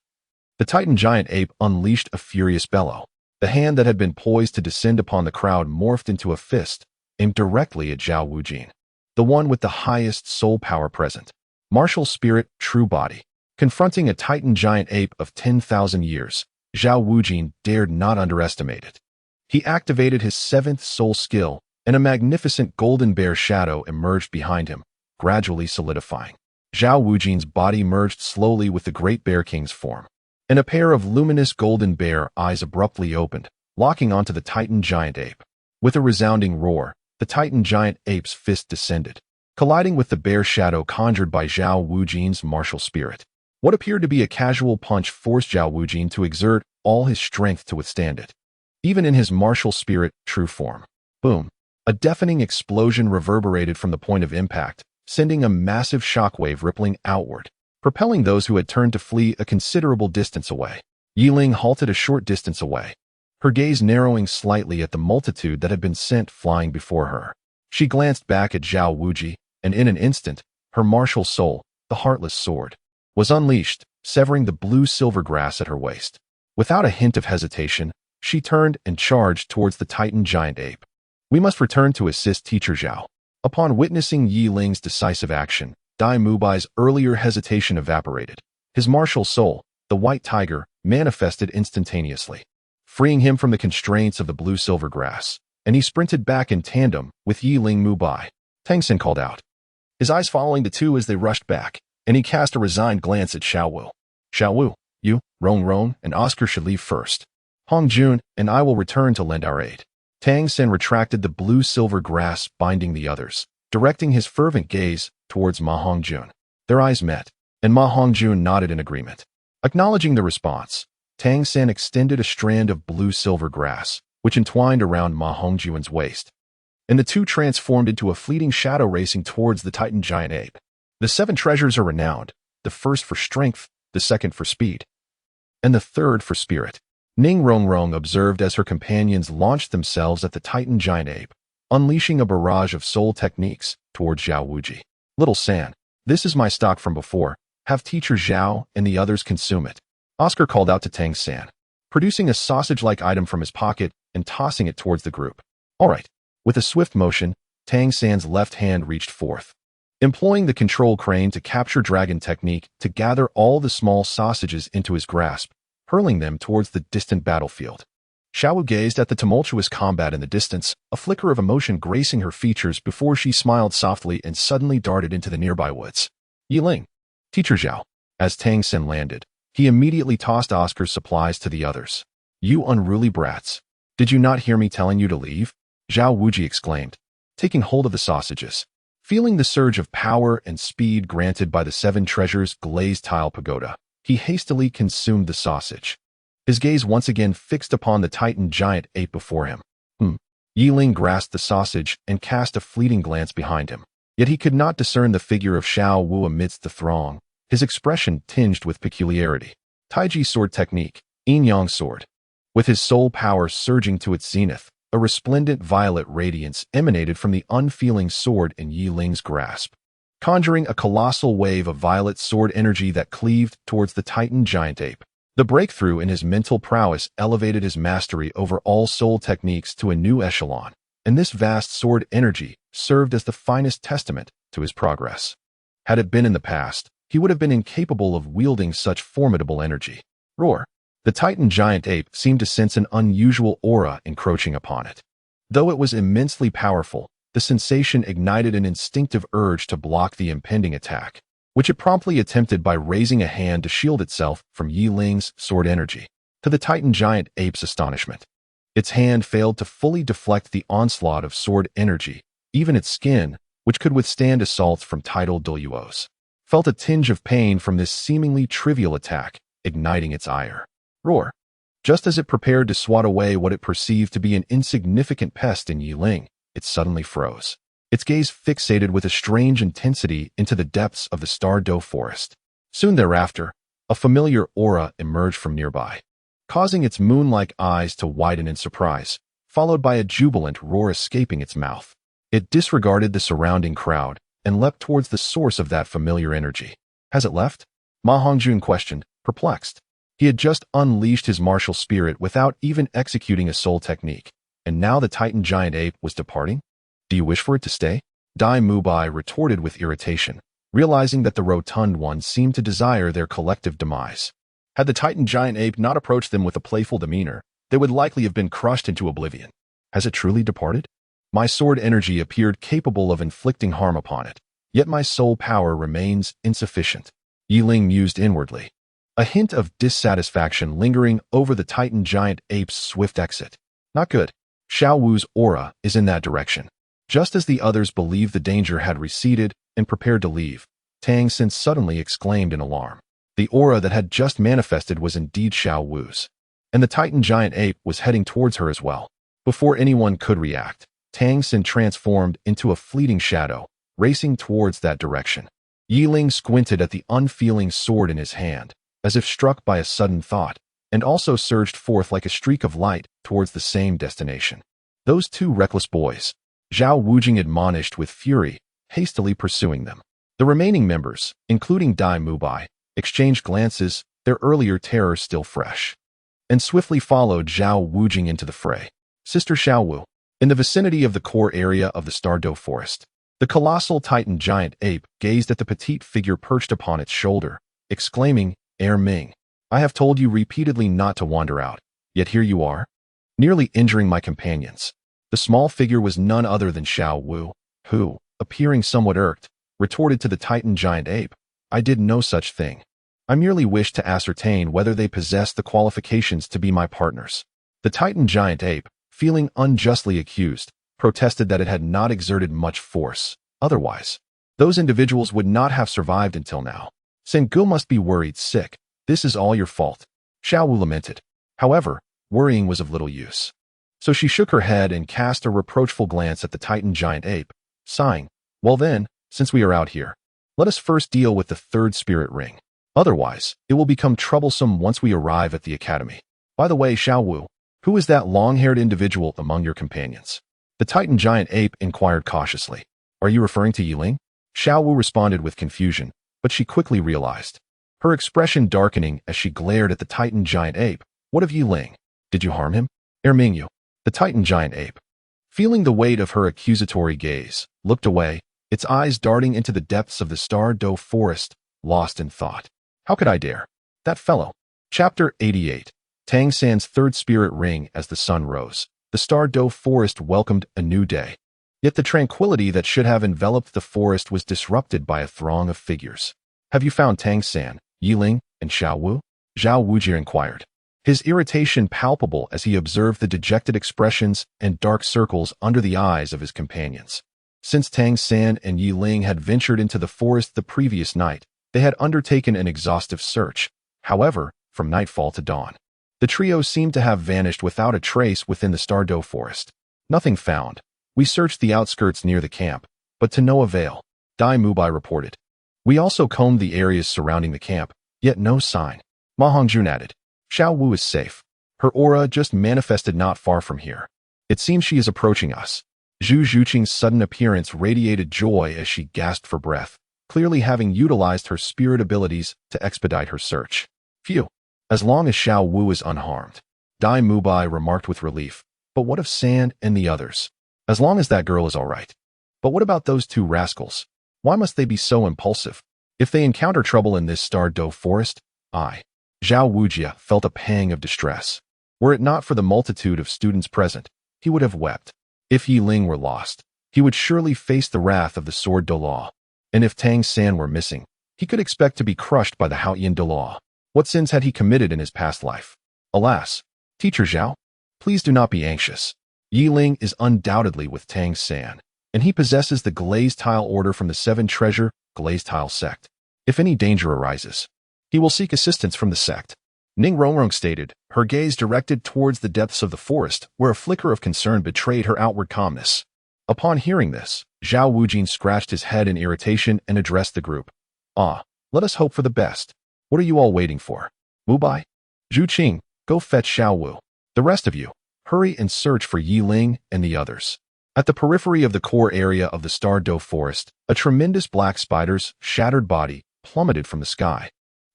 The Titan giant ape unleashed a furious bellow. The hand that had been poised to descend upon the crowd morphed into a fist, aimed directly at Zhao Wujin, the one with the highest soul power present. Martial spirit, true body. Confronting a Titan giant ape of 10,000 years, Zhao Wujin dared not underestimate it. He activated his 7th soul skill, and a magnificent golden bear shadow emerged behind him, gradually solidifying. Zhao Wujin's body merged slowly with the Great Bear King's form, and a pair of luminous golden bear eyes abruptly opened, locking onto the Titan giant ape. With a resounding roar, the Titan giant ape's fist descended, colliding with the bear shadow conjured by Zhao Wujin's martial spirit. What appeared to be a casual punch forced Zhao Wujin to exert all his strength to withstand it. Even in his martial spirit true form. Boom. A deafening explosion reverberated from the point of impact, sending a massive shockwave rippling outward, propelling those who had turned to flee a considerable distance away. Yiling halted a short distance away, her gaze narrowing slightly at the multitude that had been sent flying before her. She glanced back at Zhao Wuji, and in an instant, her martial soul, the heartless sword, was unleashed, severing the blue-silver grass at her waist. Without a hint of hesitation, she turned and charged towards the Titan giant ape. We must return to assist Teacher Zhao. Upon witnessing Yi Ling's decisive action, Dai Mubai's earlier hesitation evaporated. His martial soul, the white tiger, manifested instantaneously, freeing him from the constraints of the blue-silver grass, and he sprinted back in tandem with Yi Ling Mubai. Tang Xin called out, his eyes following the two as they rushed back, and he cast a resigned glance at Xiao Wu. Xiao Wu, you, Rong, and Oscar should leave first. Hong Jun and I will return to lend our aid. Tang Xin retracted the blue-silver grass binding the others, directing his fervent gaze towards Ma Hongjun. Their eyes met, and Ma Hongjun nodded in agreement. Acknowledging the response, Tang Xin extended a strand of blue-silver grass, which entwined around Ma Hongjun's waist, and the two transformed into a fleeting shadow racing towards the Titan giant ape. The 7 treasures are renowned, the first for strength, the second for speed, and the third for spirit. Ning Rongrong observed as her companions launched themselves at the Titan giant ape, unleashing a barrage of soul techniques towards Zhao Wuji. Little San, this is my stock from before. Have Teacher Zhao and the others consume it. Oscar called out to Tang San, producing a sausage-like item from his pocket and tossing it towards the group. All right. With a swift motion, Tang San's left hand reached forth, employing the control crane to capture dragon technique to gather all the small sausages into his grasp, hurling them towards the distant battlefield. Xiao Wu gazed at the tumultuous combat in the distance, a flicker of emotion gracing her features before she smiled softly and suddenly darted into the nearby woods. Yiling, Teacher Zhao. As Tang Xin landed, he immediately tossed Oscar's supplies to the others. You unruly brats. Did you not hear me telling you to leave? Zhao Wuji exclaimed, taking hold of the sausages. Feeling the surge of power and speed granted by the 7 treasures' glazed tile pagoda, he hastily consumed the sausage, his gaze once again fixed upon the Titan giant ape before him. Yiling grasped the sausage and cast a fleeting glance behind him, yet he could not discern the figure of Xiao Wu amidst the throng, his expression tinged with peculiarity. Taiji sword technique, Yin Yang sword. With his soul power surging to its zenith, a resplendent violet radiance emanated from the unfeeling sword in Yi Ling's grasp, conjuring a colossal wave of violet sword energy that cleaved towards the Titan giant ape. The breakthrough in his mental prowess elevated his mastery over all soul techniques to a new echelon, and this vast sword energy served as the finest testament to his progress. Had it been in the past, he would have been incapable of wielding such formidable energy. Roar! The Titan giant ape seemed to sense an unusual aura encroaching upon it. Though it was immensely powerful, the sensation ignited an instinctive urge to block the impending attack, which it promptly attempted by raising a hand to shield itself from Yi Ling's sword energy. To the Titan giant ape's astonishment, its hand failed to fully deflect the onslaught of sword energy. Even its skin, which could withstand assaults from tidal Douluos, felt a tinge of pain from this seemingly trivial attack, igniting its ire. Roar! Just as it prepared to swat away what it perceived to be an insignificant pest in Yi Ling, it suddenly froze, its gaze fixated with a strange intensity into the depths of the Star Doe forest. Soon thereafter, a familiar aura emerged from nearby, causing its moon-like eyes to widen in surprise, followed by a jubilant roar escaping its mouth. It disregarded the surrounding crowd and leapt towards the source of that familiar energy. Has it left? Ma Hongjun questioned, perplexed. He had just unleashed his martial spirit without even executing a soul technique, and now the Titan giant ape was departing? Do you wish for it to stay? Dai Mubai retorted with irritation, realizing that the rotund ones seemed to desire their collective demise. Had the Titan giant ape not approached them with a playful demeanor, they would likely have been crushed into oblivion. Has it truly departed? My sword energy appeared capable of inflicting harm upon it, yet my soul power remains insufficient. Yiling mused inwardly, a hint of dissatisfaction lingering over the Titan giant ape's swift exit. Not good. Xiao Wu's aura is in that direction. Just as the others believed the danger had receded and prepared to leave, Tang Xin suddenly exclaimed in alarm. The aura that had just manifested was indeed Xiao Wu's, and the Titan giant ape was heading towards her as well. Before anyone could react, Tang Xin transformed into a fleeting shadow, racing towards that direction. Yiling squinted at the unfeeling sword in his hand, as if struck by a sudden thought, and also surged forth like a streak of light towards the same destination. Those two reckless boys, Zhao Wujing admonished with fury, hastily pursuing them. The remaining members, including Dai Mubai, exchanged glances, their earlier terror still fresh, and swiftly followed Zhao Wujing into the fray. Sister Xiao Wu, in the vicinity of the core area of the Douluo forest, the colossal Titan giant ape gazed at the petite figure perched upon its shoulder, exclaiming, Ming, I have told you repeatedly not to wander out, yet here you are, nearly injuring my companions. The small figure was none other than Xiao Wu, who, appearing somewhat irked, retorted to the Titan giant ape, I did no such thing. I merely wished to ascertain whether they possessed the qualifications to be my partners. The Titan giant ape, feeling unjustly accused, protested that it had not exerted much force. Otherwise, those individuals would not have survived until now. Sengu must be worried sick. This is all your fault. Xiao Wu lamented. However, worrying was of little use. So she shook her head and cast a reproachful glance at the Titan giant ape, sighing, well then, since we are out here, let us first deal with the third spirit ring. Otherwise, it will become troublesome once we arrive at the academy. By the way, Xiao Wu, who is that long-haired individual among your companions? The Titan giant ape inquired cautiously. Are you referring to Yiling? Xiao Wu responded with confusion, but she quickly realized, her expression darkening as she glared at the Titan giant ape. What of Yiling? Did you harm him? Mingyu, the Titan giant ape, feeling the weight of her accusatory gaze, looked away, its eyes darting into the depths of the Douluo forest, lost in thought. How could I dare? That fellow. Chapter 88. Tang San's third spirit ring. As the sun rose, the Douluo forest welcomed a new day. Yet the tranquility that should have enveloped the forest was disrupted by a throng of figures. Have you found Tang San, Yiling, and Xiao Wu? Zhao Wujie inquired, his irritation palpable as he observed the dejected expressions and dark circles under the eyes of his companions. Since Tang San and Yiling had ventured into the forest the previous night, they had undertaken an exhaustive search. However, from nightfall to dawn, the trio seemed to have vanished without a trace within the Douluo forest. Nothing found. We searched the outskirts near the camp, but to no avail, Dai Mubai reported. We also combed the areas surrounding the camp, yet no sign. Ma Hongjun added, Xiao Wu is safe. Her aura just manifested not far from here. It seems she is approaching us. Zhu Zhuqing's sudden appearance radiated joy as she gasped for breath, clearly having utilized her spirit abilities to expedite her search. Phew. As long as Xiao Wu is unharmed, Dai Mubai remarked with relief. But what of San and the others? As long as that girl is all right. But what about those two rascals? Why must they be so impulsive? If they encounter trouble in this Douluo forest, Zhao Wujie felt a pang of distress. Were it not for the multitude of students present, he would have wept. If Yiling were lost, he would surely face the wrath of the sword Douluo. And if Tang San were missing, he could expect to be crushed by the Haoyan Douluo. What sins had he committed in his past life? Alas, Teacher Zhao, please do not be anxious. Yiling is undoubtedly with Tang San, and he possesses the Glazed Tile Order from the Seven Treasure Glazed Tile Sect. If any danger arises, he will seek assistance from the sect. Ning Rongrong stated, her gaze directed towards the depths of the forest, where a flicker of concern betrayed her outward calmness. Upon hearing this, Zhao Wujing scratched his head in irritation and addressed the group. Let us hope for the best. What are you all waiting for? Mubai? Zhu Qing, go fetch Xiao Wu. The rest of you, hurry and search for Yiling and the others. At the periphery of the core area of the Douluo forest, a tremendous black spider's shattered body plummeted from the sky.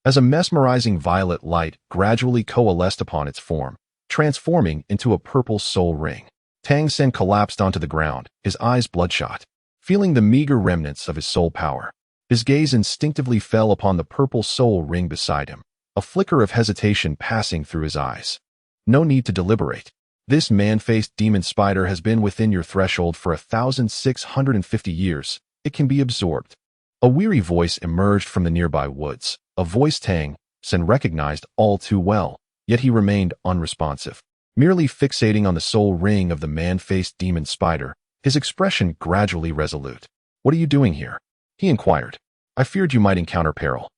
As a mesmerizing violet light gradually coalesced upon its form, transforming into a purple soul ring, Tang Sen collapsed onto the ground, his eyes bloodshot. Feeling the meager remnants of his soul power, his gaze instinctively fell upon the purple soul ring beside him, a flicker of hesitation passing through his eyes. No need to deliberate. This man-faced demon spider has been within your threshold for 1,650 years. It can be absorbed. A weary voice emerged from the nearby woods, a voice Tang Sen recognized all too well, yet he remained unresponsive. Merely fixating on the soul ring of the man-faced demon spider, his expression gradually resolute. "What are you doing here?" he inquired. "I feared you might encounter peril.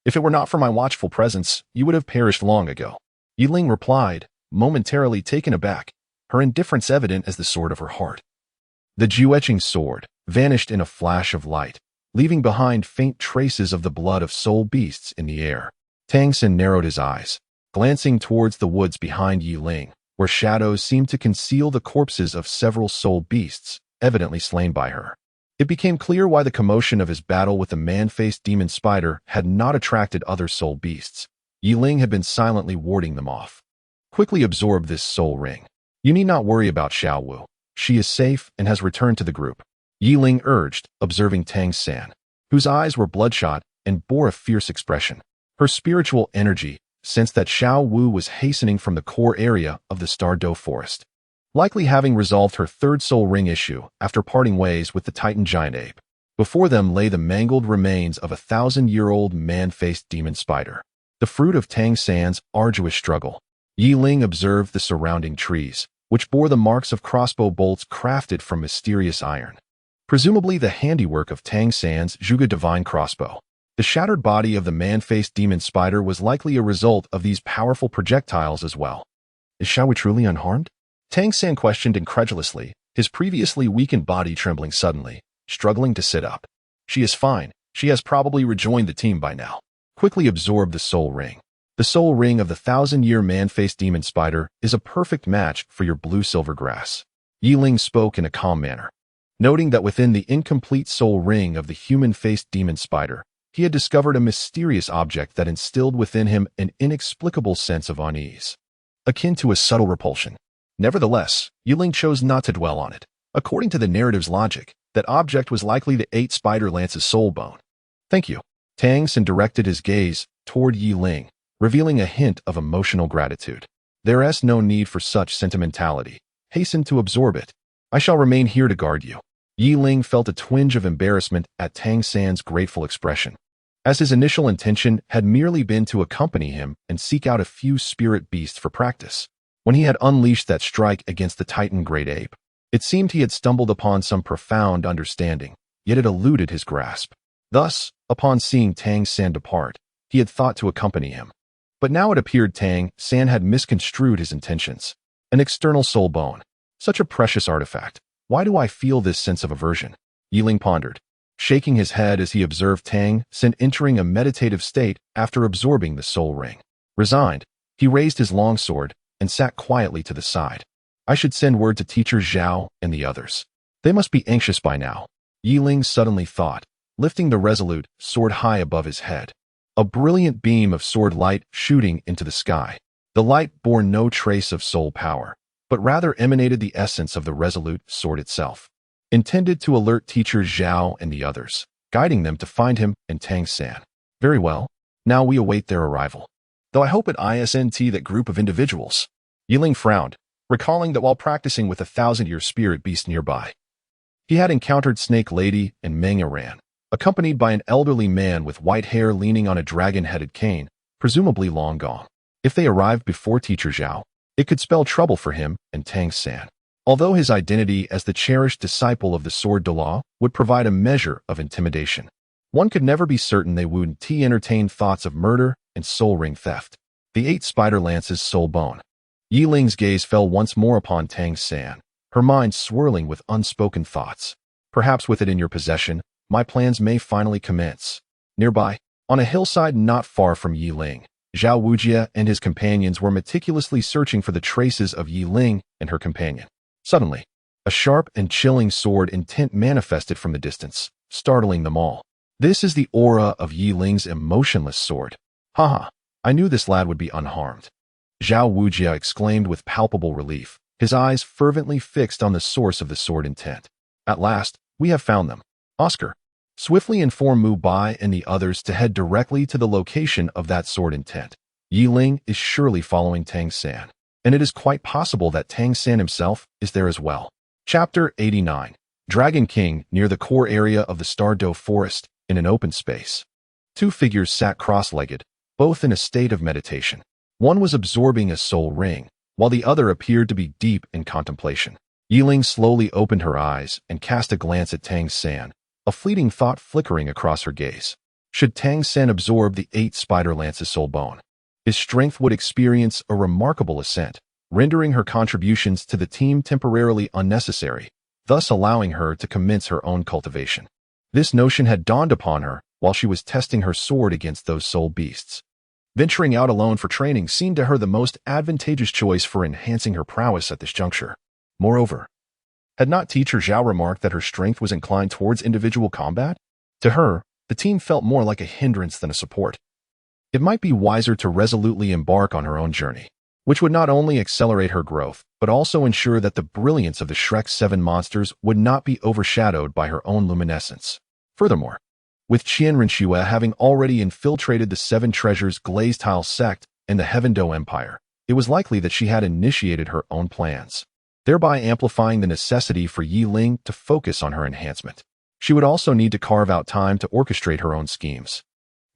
If it were not for my watchful presence, you would have perished long ago." Yiling replied, momentarily taken aback, her indifference evident as the sword of her heart. The Juetching sword vanished in a flash of light, leaving behind faint traces of the blood of soul beasts in the air. Tang Sen narrowed his eyes, glancing towards the woods behind Yiling, where shadows seemed to conceal the corpses of several soul beasts, evidently slain by her. It became clear why the commotion of his battle with the man-faced demon spider had not attracted other soul beasts. Yiling had been silently warding them off. "Quickly absorb this soul ring. You need not worry about Xiao Wu. She is safe and has returned to the group," Yiling urged, observing Tang San, whose eyes were bloodshot and bore a fierce expression. Her spiritual energy sensed that Xiao Wu was hastening from the core area of the Douluo forest, likely having resolved her third soul ring issue after parting ways with the Titan giant ape. Before them lay the mangled remains of a 1,000-year-old man-faced demon spider, the fruit of Tang San's arduous struggle. Yiling observed the surrounding trees, which bore the marks of crossbow bolts crafted from mysterious iron, presumably the handiwork of Tang San's Zhuge divine crossbow. The shattered body of the man-faced demon spider was likely a result of these powerful projectiles as well. "Is Xiaowu truly unharmed?" Tang San questioned incredulously, his previously weakened body trembling suddenly, struggling to sit up. "She is fine. She has probably rejoined the team by now." Quickly absorb the soul ring. The soul ring of the 1,000-year man-faced demon spider is a perfect match for your blue-silver grass. Yiling spoke in a calm manner, noting that within the incomplete soul ring of the human-faced demon spider, he had discovered a mysterious object that instilled within him an inexplicable sense of unease, akin to a subtle repulsion. Nevertheless, Yiling chose not to dwell on it. According to the narrative's logic, that object was likely the 8 spider lance's soul bone. "Thank you." Tang Sen directed his gaze toward Yiling, revealing a hint of emotional gratitude. "There is no need for such sentimentality. Hasten to absorb it. I shall remain here to guard you." Yiling felt a twinge of embarrassment at Tang San's grateful expression, as his initial intention had merely been to accompany him and seek out a few spirit beasts for practice. When he had unleashed that strike against the Titan great ape, it seemed he had stumbled upon some profound understanding, yet it eluded his grasp. Thus, upon seeing Tang San depart, he had thought to accompany him. But now it appeared Tang San had misconstrued his intentions. An external soul bone. Such a precious artifact. Why do I feel this sense of aversion? Yiling pondered, shaking his head as he observed Tang San entering a meditative state after absorbing the soul ring. Resigned, he raised his long sword and sat quietly to the side. "I should send word to Teacher Zhao and the others. They must be anxious by now," Yiling suddenly thought, lifting the resolute sword high above his head. A brilliant beam of sword light shooting into the sky. The light bore no trace of soul power, but rather emanated the essence of the resolute sword itself, intended to alert Teacher Zhao and the others, guiding them to find him and Tang San. "Very well. Now we await their arrival. Though I hope it isn't that group of individuals." Yiling frowned, recalling that while practicing with a 1,000-year spirit beast nearby, he had encountered Snake Lady and Meng Aran, accompanied by an elderly man with white hair leaning on a dragon-headed cane, presumably long gone. If they arrived before Teacher Zhao, it could spell trouble for him and Tang San. Although his identity as the cherished disciple of the sword Douluo would provide a measure of intimidation, one could never be certain they wouldn't entertain thoughts of murder and soul ring theft. The 8 spider lance's soul bone. Yiling's gaze fell once more upon Tang San, her mind swirling with unspoken thoughts. "Perhaps with it in your possession, my plans may finally commence." Nearby, on a hillside not far from Yiling, Zhao Wujia and his companions were meticulously searching for the traces of Yiling and her companion. Suddenly, a sharp and chilling sword intent manifested from the distance, startling them all. "This is the aura of Yiling's emotionless sword. Haha, I knew this lad would be unharmed." Zhao Wujia exclaimed with palpable relief, his eyes fervently fixed on the source of the sword intent. "At last, we have found them. Oscar, swiftly inform Mu Bai and the others to head directly to the location of that sword intent. Yiling is surely following Tang San, and it is quite possible that Tang San himself is there as well." Chapter 89. Dragon King. Near the core area of the Douluo forest, in an open space. Two figures sat cross-legged, both in a state of meditation. One was absorbing a soul ring, while the other appeared to be deep in contemplation. Yiling slowly opened her eyes and cast a glance at Tang San, a fleeting thought flickering across her gaze. Should Tang San absorb the 8 spider lance's soul bone, his strength would experience a remarkable ascent, rendering her contributions to the team temporarily unnecessary, thus allowing her to commence her own cultivation. This notion had dawned upon her while she was testing her sword against those soul beasts. Venturing out alone for training seemed to her the most advantageous choice for enhancing her prowess at this juncture. Moreover, had not teacher Zhao remarked that her strength was inclined towards individual combat? To her, the team felt more like a hindrance than a support. It might be wiser to resolutely embark on her own journey, which would not only accelerate her growth, but also ensure that the brilliance of the Shrek 7 monsters would not be overshadowed by her own luminescence. Furthermore, with Qian Renxue having already infiltrated the 7 Treasures Glazed Tile sect and the Heaven Do Empire, it was likely that she had initiated her own plans, thereby amplifying the necessity for Yiling to focus on her enhancement. She would also need to carve out time to orchestrate her own schemes,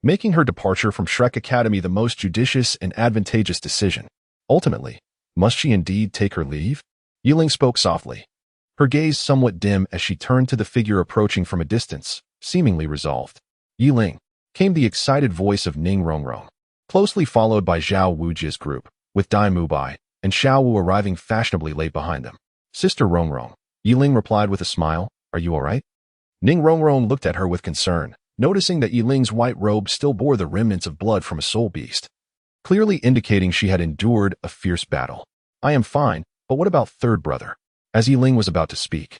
making her departure from Shrek Academy the most judicious and advantageous decision. Ultimately, must she indeed take her leave? Yiling spoke softly, her gaze somewhat dim as she turned to the figure approaching from a distance, seemingly resolved. Yiling, came the excited voice of Ning Rongrong, closely followed by Zhao Wujia's group, with Dai Mubai and Xiao Wu arriving fashionably late behind them. Sister Rongrong, Yiling replied with a smile, are you all right? Ning Rongrong looked at her with concern, noticing that Yiling's white robe still bore the remnants of blood from a soul beast, clearly indicating she had endured a fierce battle. I am fine, but what about third brother? As Yiling was about to speak,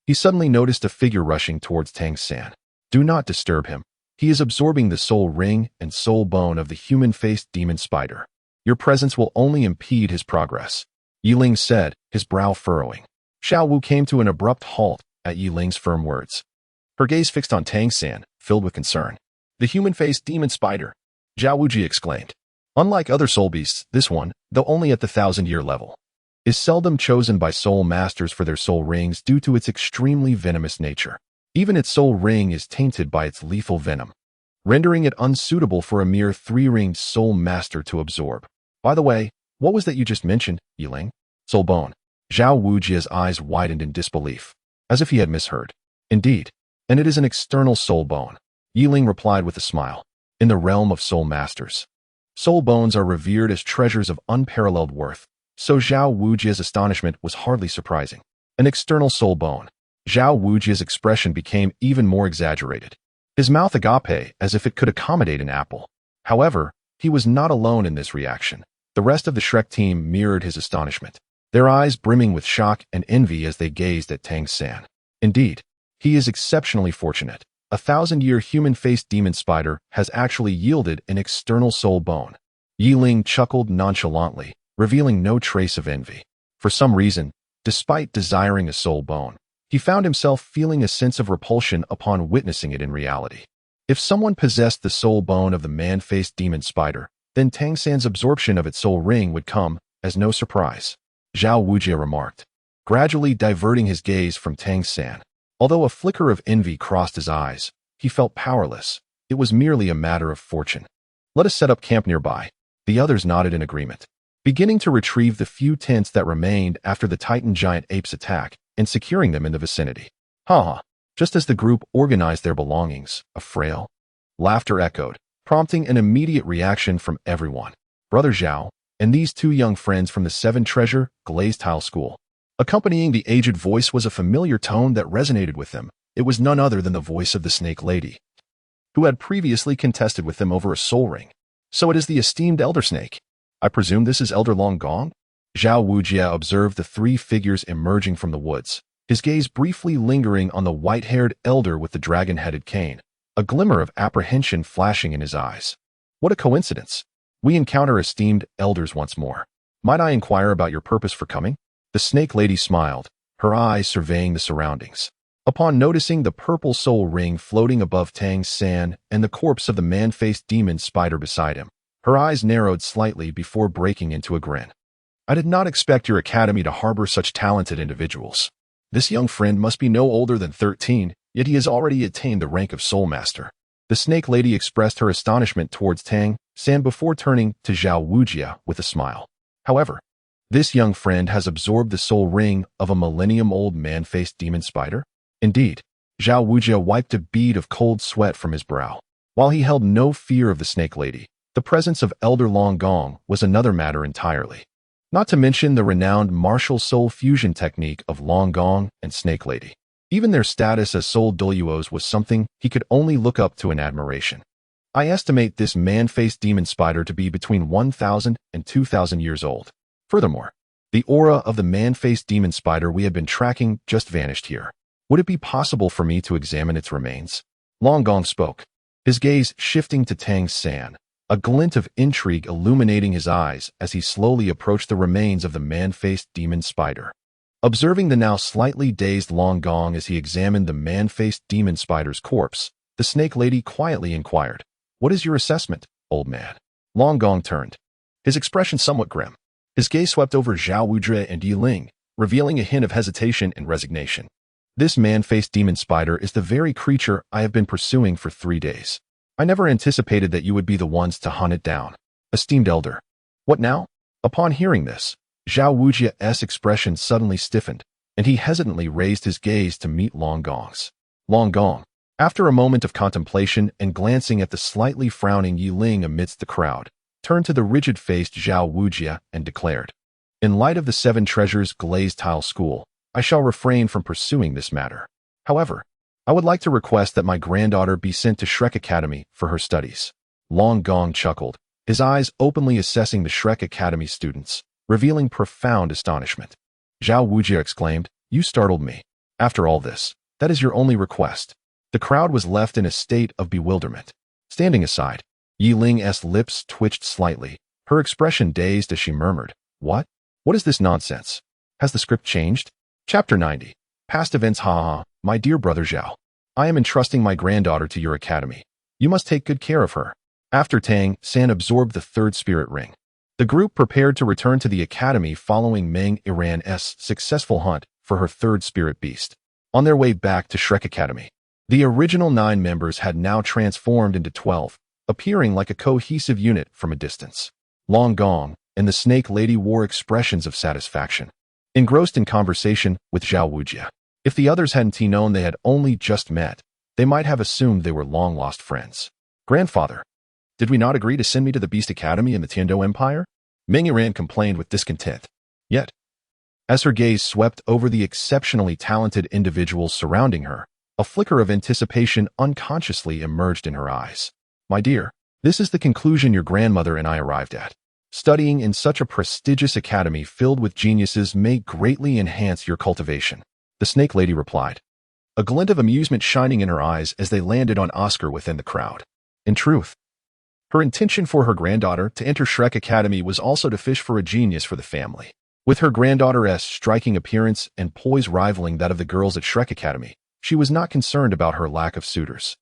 he suddenly noticed a figure rushing towards Tang San. Do not disturb him. He is absorbing the soul ring and soul bone of the human-faced demon spider. Your presence will only impede his progress, Yiling said, his brow furrowing. Xiao Wu came to an abrupt halt at Yiling's firm words, her gaze fixed on Tang San, filled with concern. The human-faced demon spider, Zhao Wuji exclaimed. Unlike other soul beasts, this one, though only at the 1,000-year level, is seldom chosen by soul masters for their soul rings due to its extremely venomous nature. Even its soul ring is tainted by its lethal venom, rendering it unsuitable for a mere 3-ringed soul master to absorb. By the way, what was that you just mentioned, Yiling? Soul bone. Zhao Wujia's eyes widened in disbelief, as if he had misheard. Indeed, and it is an external soul bone, Yiling replied with a smile. In the realm of soul masters, soul bones are revered as treasures of unparalleled worth, so Zhao Wujia's astonishment was hardly surprising. An external soul bone. Zhao Wujia's expression became even more exaggerated, his mouth agape as if it could accommodate an apple. However, he was not alone in this reaction. The rest of the Shrek team mirrored his astonishment, their eyes brimming with shock and envy as they gazed at Tang San. Indeed, he is exceptionally fortunate. A 1,000-year human-faced demon spider has actually yielded an external soul bone. Yiling chuckled nonchalantly, revealing no trace of envy. For some reason, despite desiring a soul bone, he found himself feeling a sense of repulsion upon witnessing it in reality. If someone possessed the soul bone of the man-faced demon spider, then Tang San's absorption of its soul ring would come as no surprise, Zhao Wujia remarked, gradually diverting his gaze from Tang San. Although a flicker of envy crossed his eyes, he felt powerless. It was merely a matter of fortune. Let us set up camp nearby. The others nodded in agreement, beginning to retrieve the few tents that remained after the Titan giant ape's attack and securing them in the vicinity. Ha! Just as the group organized their belongings, a frail laughter echoed, prompting an immediate reaction from everyone. Brother Zhao and these 2 young friends from the 7 Treasure Glazed Tile School. Accompanying the aged voice was a familiar tone that resonated with them. It was none other than the voice of the Snake Lady, who had previously contested with them over a soul ring. So it is the esteemed Elder Snake. I presume this is Elder Long Gong? Zhao Wujia observed the 3 figures emerging from the woods, his gaze briefly lingering on the white-haired elder with the dragon-headed cane, a glimmer of apprehension flashing in his eyes. What a coincidence. We encounter esteemed elders once more. Might I inquire about your purpose for coming? The Snake Lady smiled, her eyes surveying the surroundings. Upon noticing the purple soul ring floating above Tang San and the corpse of the man-faced demon spider beside him, her eyes narrowed slightly before breaking into a grin. I did not expect your academy to harbor such talented individuals. This young friend must be no older than 13, yet he has already attained the rank of Soul Master. The snake lady expressed her astonishment towards Tang San before turning to Zhao Wujia with a smile. However, this young friend has absorbed the soul ring of a millennium-old man-faced demon spider? Indeed, Zhao Wujia wiped a bead of cold sweat from his brow. While he held no fear of the snake lady, the presence of Elder Long Gong was another matter entirely. Not to mention the renowned martial soul fusion technique of Long Gong and Snake Lady. Even their status as soul Douluos was something he could only look up to in admiration. I estimate this man-faced demon spider to be between 1,000 and 2,000 years old. Furthermore, the aura of the man-faced demon spider we had been tracking just vanished here. Would it be possible for me to examine its remains? Long Gong spoke, his gaze shifting to Tang San, a glint of intrigue illuminating his eyes as he slowly approached the remains of the man-faced demon spider. Observing the now slightly dazed Long Gong as he examined the man-faced demon spider's corpse, the snake lady quietly inquired, "What is your assessment, old man?" Long Gong turned, his expression somewhat grim. His gaze swept over Zhao Wujia and Yi Ling, revealing a hint of hesitation and resignation. This man-faced demon spider is the very creature I have been pursuing for 3 days. I never anticipated that you would be the ones to hunt it down. Esteemed elder. What now? Upon hearing this, Zhao Wujia's expression suddenly stiffened, and he hesitantly raised his gaze to meet Long Gong's. Long Gong, after a moment of contemplation and glancing at the slightly frowning Yi Ling amidst the crowd, turned to the rigid-faced Zhao Wujia and declared, "In light of the 7 Treasures glazed tile school, I shall refrain from pursuing this matter. However, I would like to request that my granddaughter be sent to Shrek Academy for her studies." Long Gong chuckled, his eyes openly assessing the Shrek Academy students, revealing profound astonishment. Zhao Wujia exclaimed, "You startled me. After all this, that is your only request." The crowd was left in a state of bewilderment. Standing aside, Yi Ling's lips twitched slightly, her expression dazed as she murmured, "What? What is this nonsense? Has the script changed?" Chapter 90. Past events. Ha. My dear brother Zhao, I am entrusting my granddaughter to your academy. You must take good care of her. After Tang San absorbed the 3rd spirit ring, the group prepared to return to the academy following Meng Iran's successful hunt for her 3rd spirit beast. On their way back to Shrek Academy, the original 9 members had now transformed into 12, appearing like a cohesive unit from a distance. Long Gong and the snake lady wore expressions of satisfaction, engrossed in conversation with Zhao Wujia. If the others hadn't known they had only just met, they might have assumed they were long-lost friends. "Grandfather, did we not agree to send me to the Beast Academy in the Tiando Empire?" Meng Iran complained with discontent. Yet, as her gaze swept over the exceptionally talented individuals surrounding her, a flicker of anticipation unconsciously emerged in her eyes. "My dear, this is the conclusion your grandmother and I arrived at. Studying in such a prestigious academy filled with geniuses may greatly enhance your cultivation," the snake lady replied, a glint of amusement shining in her eyes as they landed on Oscar within the crowd. In truth, her intention for her granddaughter to enter Shrek Academy was also to fish for a genius for the family. With her granddaughter's striking appearance and poise rivaling that of the girls at Shrek Academy, she was not concerned about her lack of suitors.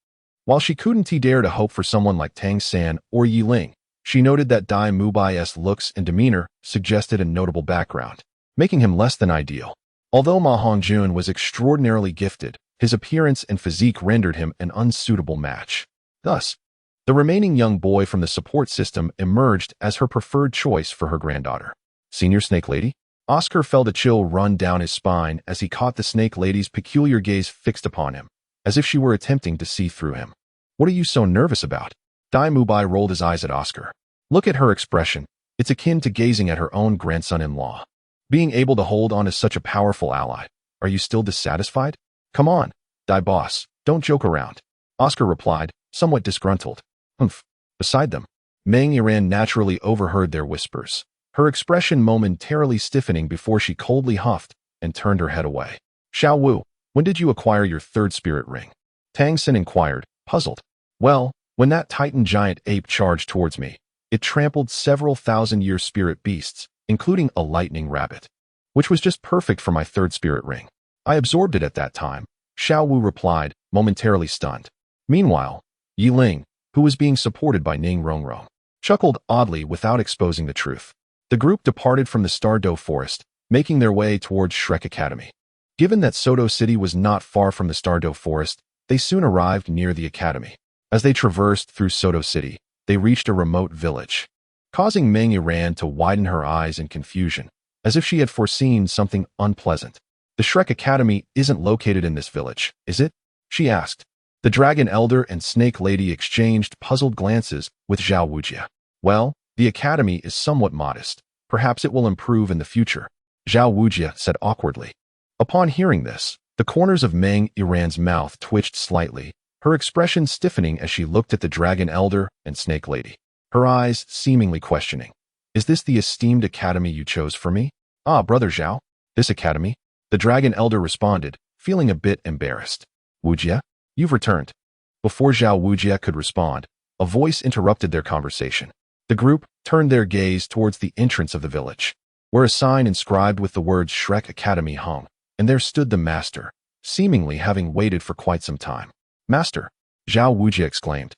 While she couldn't dare to hope for someone like Tang San or Yi Ling, she noted that Dai Mubai's looks and demeanor suggested a notable background, making him less than ideal. Although Ma Hongjun was extraordinarily gifted, his appearance and physique rendered him an unsuitable match. Thus, the remaining young boy from the support system emerged as her preferred choice for her granddaughter. Senior Snake Lady? Oscar felt a chill run down his spine as he caught the snake lady's peculiar gaze fixed upon him, as if she were attempting to see through him. "What are you so nervous about?" Dai Mubai rolled his eyes at Oscar. "Look at her expression. It's akin to gazing at her own grandson-in-law. Being able to hold on to such a powerful ally. Are you still dissatisfied? Come on, Dai boss, don't joke around." Oscar replied, somewhat disgruntled. "Humph." Beside them, Meng Iran naturally overheard their whispers, her expression momentarily stiffening before she coldly huffed and turned her head away. "Xiao Wu, when did you acquire your 3rd spirit ring?" Tang Sin inquired, puzzled. "Well, when that titan giant ape charged towards me, it trampled several thousand-year spirit beasts, including a lightning rabbit, which was just perfect for my 3rd spirit ring. I absorbed it at that time," Xiao Wu replied, momentarily stunned. Meanwhile, Yi Ling, who was being supported by Ning Rongrong, chuckled oddly without exposing the truth. The group departed from the Stardow Forest, making their way towards Shrek Academy. Given that Soto City was not far from the Stardow Forest, they soon arrived near the academy. As they traversed through Soto City, they reached a remote village, causing Meng Iran to widen her eyes in confusion, as if she had foreseen something unpleasant. The Shrek Academy isn't located in this village, is it? She asked. The Dragon Elder and Snake Lady exchanged puzzled glances with Zhao Wujia. Well, the academy is somewhat modest. Perhaps it will improve in the future, Zhao Wujia said awkwardly. Upon hearing this, the corners of Meng Iran's mouth twitched slightly, her expression stiffening as she looked at the Dragon Elder and Snake Lady, her eyes seemingly questioning. Is this the esteemed academy you chose for me? Ah, Brother Zhao, this academy? The Dragon Elder responded, feeling a bit embarrassed. Wujia, you've returned. Before Zhao Wujia could respond, a voice interrupted their conversation. The group turned their gaze towards the entrance of the village, where a sign inscribed with the words Shrek Academy hung, and there stood the master, seemingly having waited for quite some time. Master, Zhao Wujia exclaimed,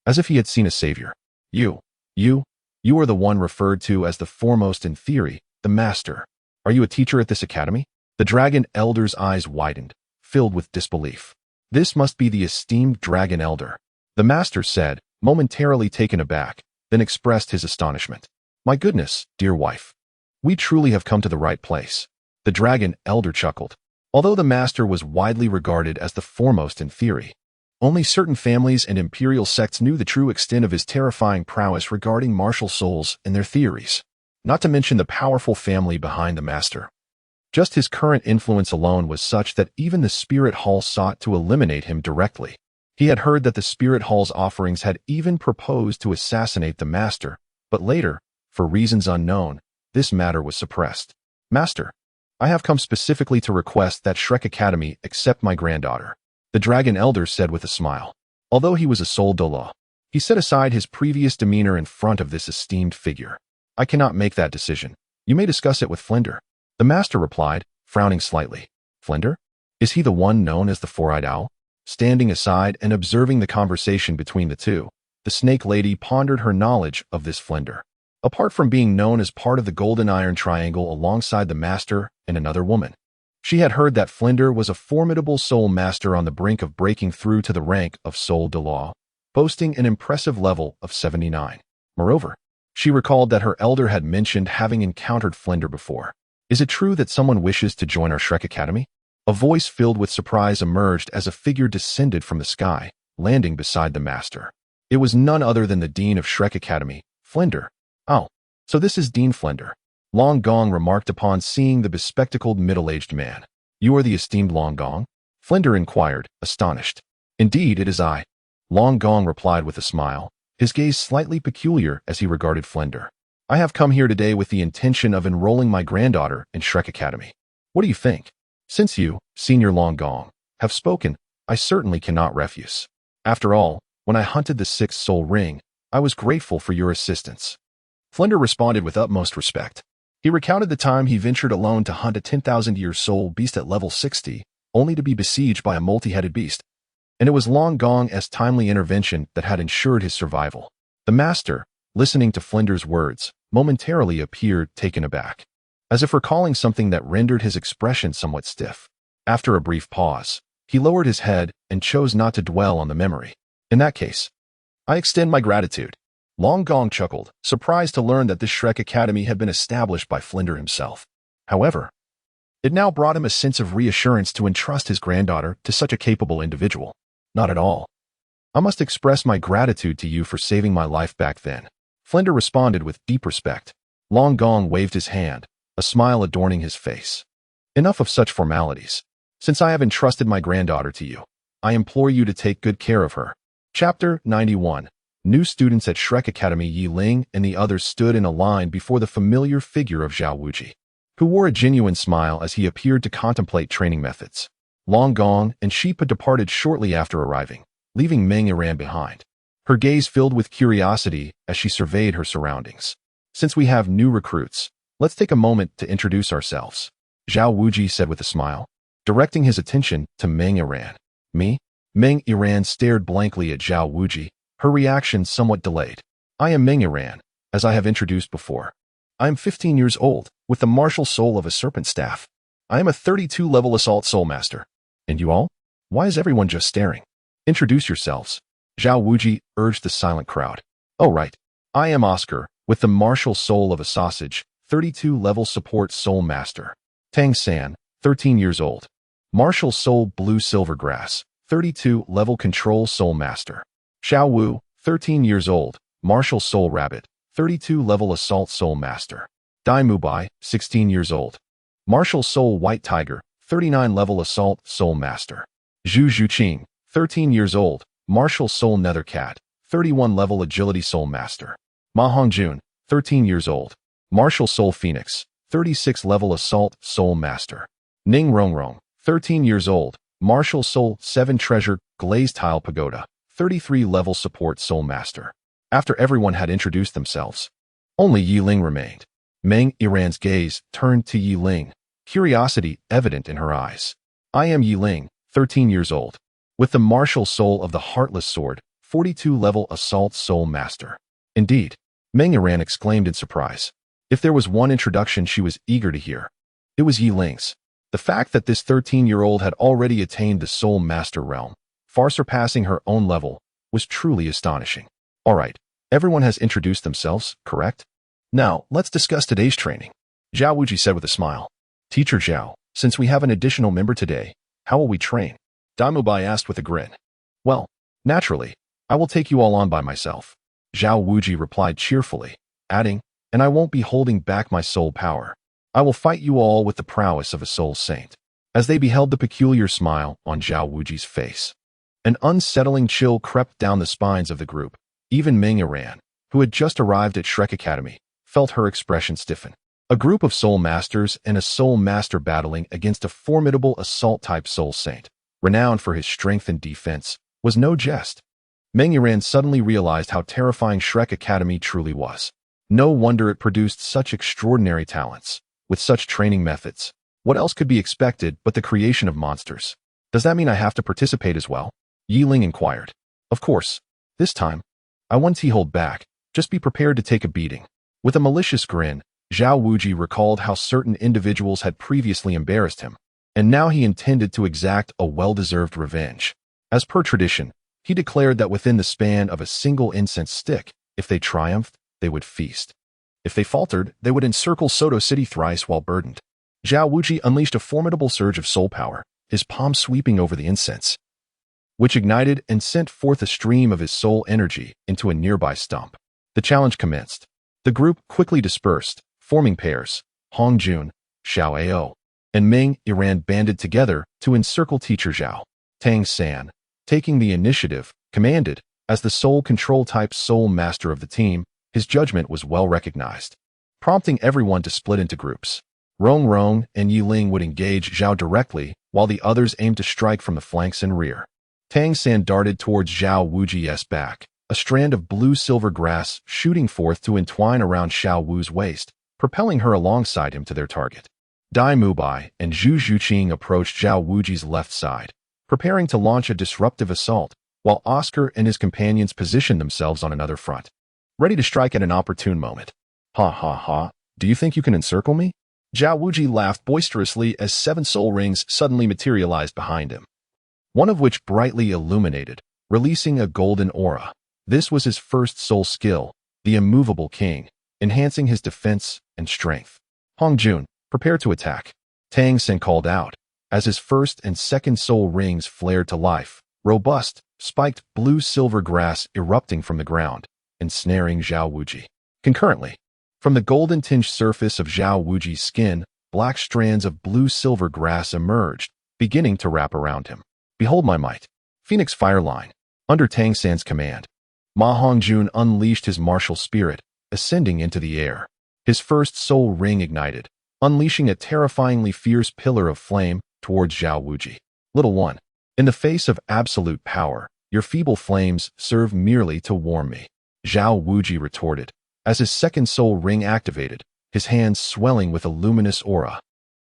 as if he had seen a savior. You are the one referred to as the foremost in theory, the master. Are you a teacher at this academy? The Dragon Elder's eyes widened, filled with disbelief. This must be the esteemed Dragon Elder, the master said, momentarily taken aback, then expressed his astonishment. My goodness, dear wife. We truly have come to the right place. The Dragon Elder chuckled. Although the master was widely regarded as the foremost in theory, only certain families and imperial sects knew the true extent of his terrifying prowess regarding martial souls and their theories, not to mention the powerful family behind the master. Just his current influence alone was such that even the Spirit Hall sought to eliminate him directly. He had heard that the Spirit Hall's offerings had even proposed to assassinate the master, but later, for reasons unknown, this matter was suppressed. Master, I have come specifically to request that Shrek Academy accept my granddaughter, the Dragon Elder said with a smile. Although he was a sole Douluo, he set aside his previous demeanor in front of this esteemed figure. I cannot make that decision. You may discuss it with Flinder. The master replied, frowning slightly. Flinder? Is he the one known as the Four-Eyed Owl? Standing aside and observing the conversation between the two, the Snake Lady pondered her knowledge of this Flinder. Apart from being known as part of the Golden Iron Triangle alongside the master and another woman, she had heard that Flinder was a formidable soul master on the brink of breaking through to the rank of Soul Douluo, boasting an impressive level of 79. Moreover, she recalled that her elder had mentioned having encountered Flinder before. Is it true that someone wishes to join our Shrek Academy? A voice filled with surprise emerged as a figure descended from the sky, landing beside the master. It was none other than the Dean of Shrek Academy, Flinder. Oh, so this is Dean Flinder, Long Gong remarked upon seeing the bespectacled middle-aged man. You are the esteemed Long Gong? Flinder inquired, astonished. Indeed, it is I. Long Gong replied with a smile, his gaze slightly peculiar as he regarded Flinder. I have come here today with the intention of enrolling my granddaughter in Shrek Academy. What do you think? Since you, Senior Long Gong, have spoken, I certainly cannot refuse. After all, when I hunted the sixth soul ring, I was grateful for your assistance. Flinder responded with utmost respect. He recounted the time he ventured alone to hunt a 10,000-year soul beast at level 60, only to be besieged by a multi-headed beast. And it was Long Gong's timely intervention that had ensured his survival. The master, listening to Flinder's words, momentarily appeared taken aback, as if recalling something that rendered his expression somewhat stiff. After a brief pause, he lowered his head and chose not to dwell on the memory. In that case, I extend my gratitude. Long Gong chuckled, surprised to learn that this Shrek Academy had been established by Flinder himself. However, it now brought him a sense of reassurance to entrust his granddaughter to such a capable individual. Not at all. I must express my gratitude to you for saving my life back then. Flinder responded with deep respect. Long Gong waved his hand, a smile adorning his face. Enough of such formalities. Since I have entrusted my granddaughter to you, I implore you to take good care of her. Chapter 91. New students at Shrek Academy. Yi Ling and the others stood in a line before the familiar figure of Zhao Wuji, who wore a genuine smile as he appeared to contemplate training methods. Long Gong and Sheepa departed shortly after arriving, leaving Meng Iran behind, her gaze filled with curiosity as she surveyed her surroundings. Since we have new recruits, let's take a moment to introduce ourselves, Zhao Wuji said with a smile, directing his attention to Meng Iran. Me? Meng Iran stared blankly at Zhao Wuji, her reaction somewhat delayed. I am Meng Iran, as I have introduced before. I am 15 years old, with the martial soul of a serpent staff. I am a 32-level assault soul master. And you all? Why is everyone just staring? Introduce yourselves. Zhao Wuji urged the silent crowd. Oh right. I am Oscar, with the martial soul of a sausage, 32 level support soul master. Tang San, 13 years old. Martial soul blue silver grass, 32 level control soul master. Xiao Wu, 13 years old. Martial soul rabbit, 32 level assault soul master. Dai Mubai, 16 years old. Martial soul white tiger, 39 level assault soul master. Zhu Zhuqing, 13 years old. Martial soul nether cat, 31 level agility soul master. Ma Hongjun, 13 years old. Martial soul phoenix, 36 level assault soul master. Ning Rongrong, 13 years old. Martial soul 7 treasure glazed tile pagoda, 33 level support soul master. After everyone had introduced themselves, only Yi Ling remained. Meng Yiran's gaze turned to Yi Ling, curiosity evident in her eyes. I am Yi Ling, 13 years old. With the martial soul of the Heartless Sword, 42 level assault soul master. Indeed, Meng Yiran exclaimed in surprise. If there was one introduction she was eager to hear, it was Yi Ling's. The fact that this 13-year-old had already attained the soul master realm, far surpassing her own level, was truly astonishing. All right, everyone has introduced themselves, correct? Now, let's discuss today's training. Zhao Wuji said with a smile. Teacher Zhao, since we have an additional member today, how will we train? Daimubai asked with a grin. Well, naturally, I will take you all on by myself. Zhao Wuji replied cheerfully, adding, and I won't be holding back my soul power. I will fight you all with the prowess of a soul saint. As they beheld the peculiar smile on Zhao Wuji's face, an unsettling chill crept down the spines of the group. Even Meng Yiran, who had just arrived at Shrek Academy, felt her expression stiffen. A group of soul masters and a soul master battling against a formidable assault-type soul saint, renowned for his strength and defense, was no jest. Meng Yiran suddenly realized how terrifying Shrek Academy truly was. No wonder it produced such extraordinary talents. With such training methods, what else could be expected but the creation of monsters? Does that mean I have to participate as well? Yi Ling inquired. Of course. This time, I won't hold back. Just be prepared to take a beating. With a malicious grin, Zhao Wuji recalled how certain individuals had previously embarrassed him, and now he intended to exact a well-deserved revenge. As per tradition, he declared that within the span of a single incense stick, if they triumphed, they would feast. If they faltered, they would encircle Soto City thrice while burdened. Zhao Wuji unleashed a formidable surge of soul power, his palm sweeping over the incense, which ignited and sent forth a stream of his soul energy into a nearby stump. The challenge commenced. The group quickly dispersed, forming pairs. Hongjun, Xiao Ao, and Meng Yiran banded together to encircle Teacher Zhao. Tang San, taking the initiative, commanded, as the soul control type soul master of the team, his judgment was well recognized, prompting everyone to split into groups. Rong Rong and Yi Ling would engage Zhao directly, while the others aimed to strike from the flanks and rear. Tang San darted towards Zhao Wuji's back, a strand of blue-silver grass shooting forth to entwine around Xiao Wu's waist, propelling her alongside him to their target. Dai Mubai and Zhu Zhuqing approached Zhao Wuji's left side, preparing to launch a disruptive assault, while Oscar and his companions positioned themselves on another front, ready to strike at an opportune moment. Ha ha ha, do you think you can encircle me? Zhao Wuji laughed boisterously as 7 soul rings suddenly materialized behind him, one of which brightly illuminated, releasing a golden aura. This was his first soul skill, the immovable king, enhancing his defense and strength. Hongjun, prepare to attack. Tang Sen called out, as his first and second soul rings flared to life, robust, spiked blue-silver grass erupting from the ground, ensnaring Zhao Wuji. Concurrently, from the golden-tinged surface of Zhao Wuji's skin, black strands of blue-silver grass emerged, beginning to wrap around him. Behold my might. Phoenix Fire Line. Under Tang San's command, Ma Hongjun unleashed his martial spirit, ascending into the air. His first soul ring ignited, unleashing a terrifyingly fierce pillar of flame towards Zhao Wuji. Little one, in the face of absolute power, your feeble flames serve merely to warm me. Zhao Wuji retorted, as his second soul ring activated, his hands swelling with a luminous aura,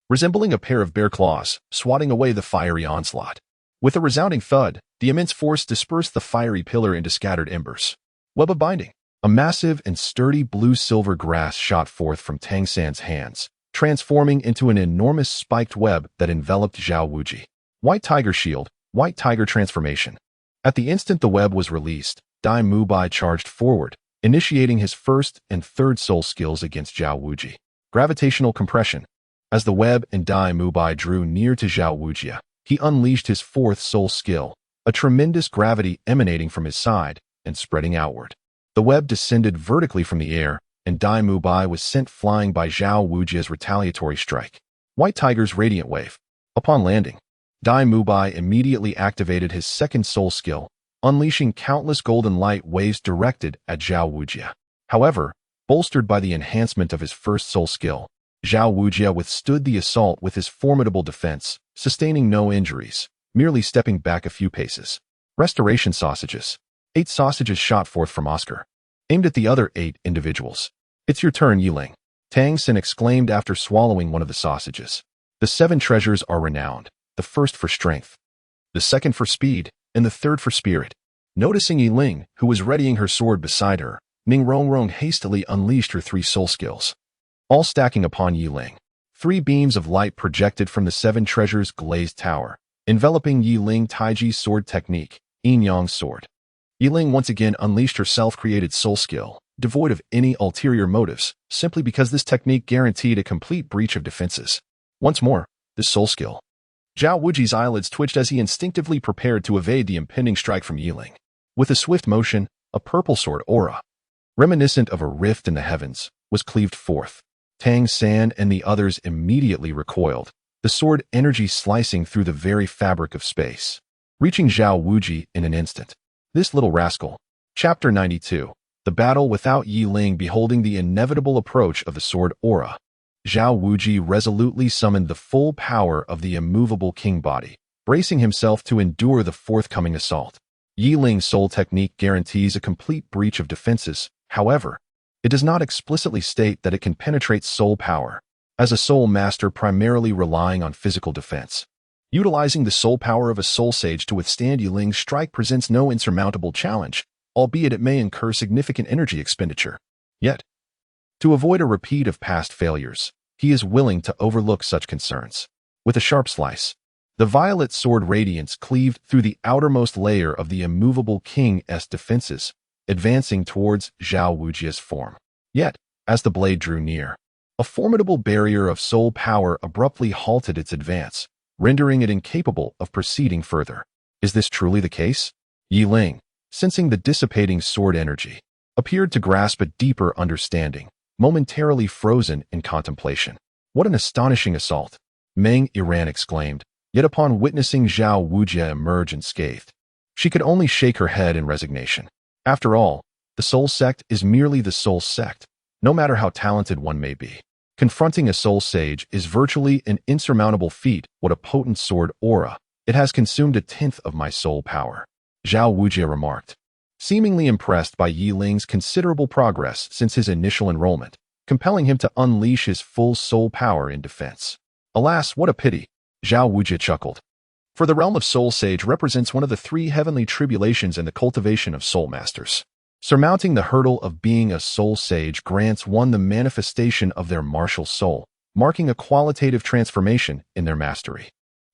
resembling a pair of bare claws, swatting away the fiery onslaught. With a resounding thud, the immense force dispersed the fiery pillar into scattered embers. Web of Binding. A massive and sturdy blue-silver grass shot forth from Tang San's hands, transforming into an enormous spiked web that enveloped Zhao Wuji. White Tiger Shield, White Tiger Transformation. At the instant the web was released, Dai Mubai charged forward, initiating his first and third soul skills against Zhao Wuji. Gravitational compression. As the web and Dai Mubai drew near to Zhao Wujia, he unleashed his fourth soul skill, a tremendous gravity emanating from his side and spreading outward. The web descended vertically from the air, and Dai Mubai was sent flying by Zhao Wujia's retaliatory strike. White Tiger's Radiant Wave. Upon landing, Dai Mubai immediately activated his second soul skill, unleashing countless golden light waves directed at Zhao Wujia. However, bolstered by the enhancement of his first soul skill, Zhao Wujia withstood the assault with his formidable defense, sustaining no injuries, merely stepping back a few paces. Restoration sausages. 8 sausages shot forth from Oscar, aimed at the other 8 individuals. "It's your turn, Yiling," Tang Xin exclaimed after swallowing one of the sausages. "The 7 treasures are renowned, the first for strength, the second for speed, and the third for spirit." Noticing Yiling, who was readying her sword beside her, Ning Rongrong hastily unleashed her 3 soul skills, all stacking upon Yiling. 3 beams of light projected from the 7 treasures' glazed tower, enveloping Yiling Taiji's sword technique, Yin Yang sword. Yiling once again unleashed her self-created soul skill, devoid of any ulterior motives, simply because this technique guaranteed a complete breach of defenses. Once more, this soul skill. Zhao Wuji's eyelids twitched as he instinctively prepared to evade the impending strike from Yiling. With a swift motion, a purple sword aura, reminiscent of a rift in the heavens, was cleaved forth. Tang San and the others immediately recoiled, the sword energy slicing through the very fabric of space, reaching Zhao Wuji in an instant. This little rascal. Chapter 92. The battle without Yiling. Beholding the inevitable approach of the sword aura, Zhao Wuji resolutely summoned the full power of the immovable king body, bracing himself to endure the forthcoming assault. Yiling's soul technique guarantees a complete breach of defenses. However, it does not explicitly state that it can penetrate soul power, as a soul master primarily relying on physical defense. Utilizing the soul power of a soul sage to withstand Yiling's strike presents no insurmountable challenge, albeit it may incur significant energy expenditure. Yet, to avoid a repeat of past failures, he is willing to overlook such concerns. With a sharp slice, the violet sword radiance cleaved through the outermost layer of the immovable king's defenses, advancing towards Zhao Wujia's form. Yet, as the blade drew near, a formidable barrier of soul power abruptly halted its advance, rendering it incapable of proceeding further. Is this truly the case? Yiling, sensing the dissipating sword energy, appeared to grasp a deeper understanding, momentarily frozen in contemplation. What an astonishing assault! Meng Iran exclaimed, yet upon witnessing Zhao Wujia emerge unscathed, she could only shake her head in resignation. After all, the soul sect is merely the soul sect, no matter how talented one may be. Confronting a soul sage is virtually an insurmountable feat. What a potent sword aura! It has consumed 1/10 of my soul power, Zhao Wujia remarked, seemingly impressed by Yiling's considerable progress since his initial enrollment, compelling him to unleash his full soul power in defense. Alas, what a pity, Zhao Wujia chuckled. For the realm of soul sage represents one of the 3 heavenly tribulations in the cultivation of soul masters. Surmounting the hurdle of being a soul sage grants one the manifestation of their martial soul, marking a qualitative transformation in their mastery.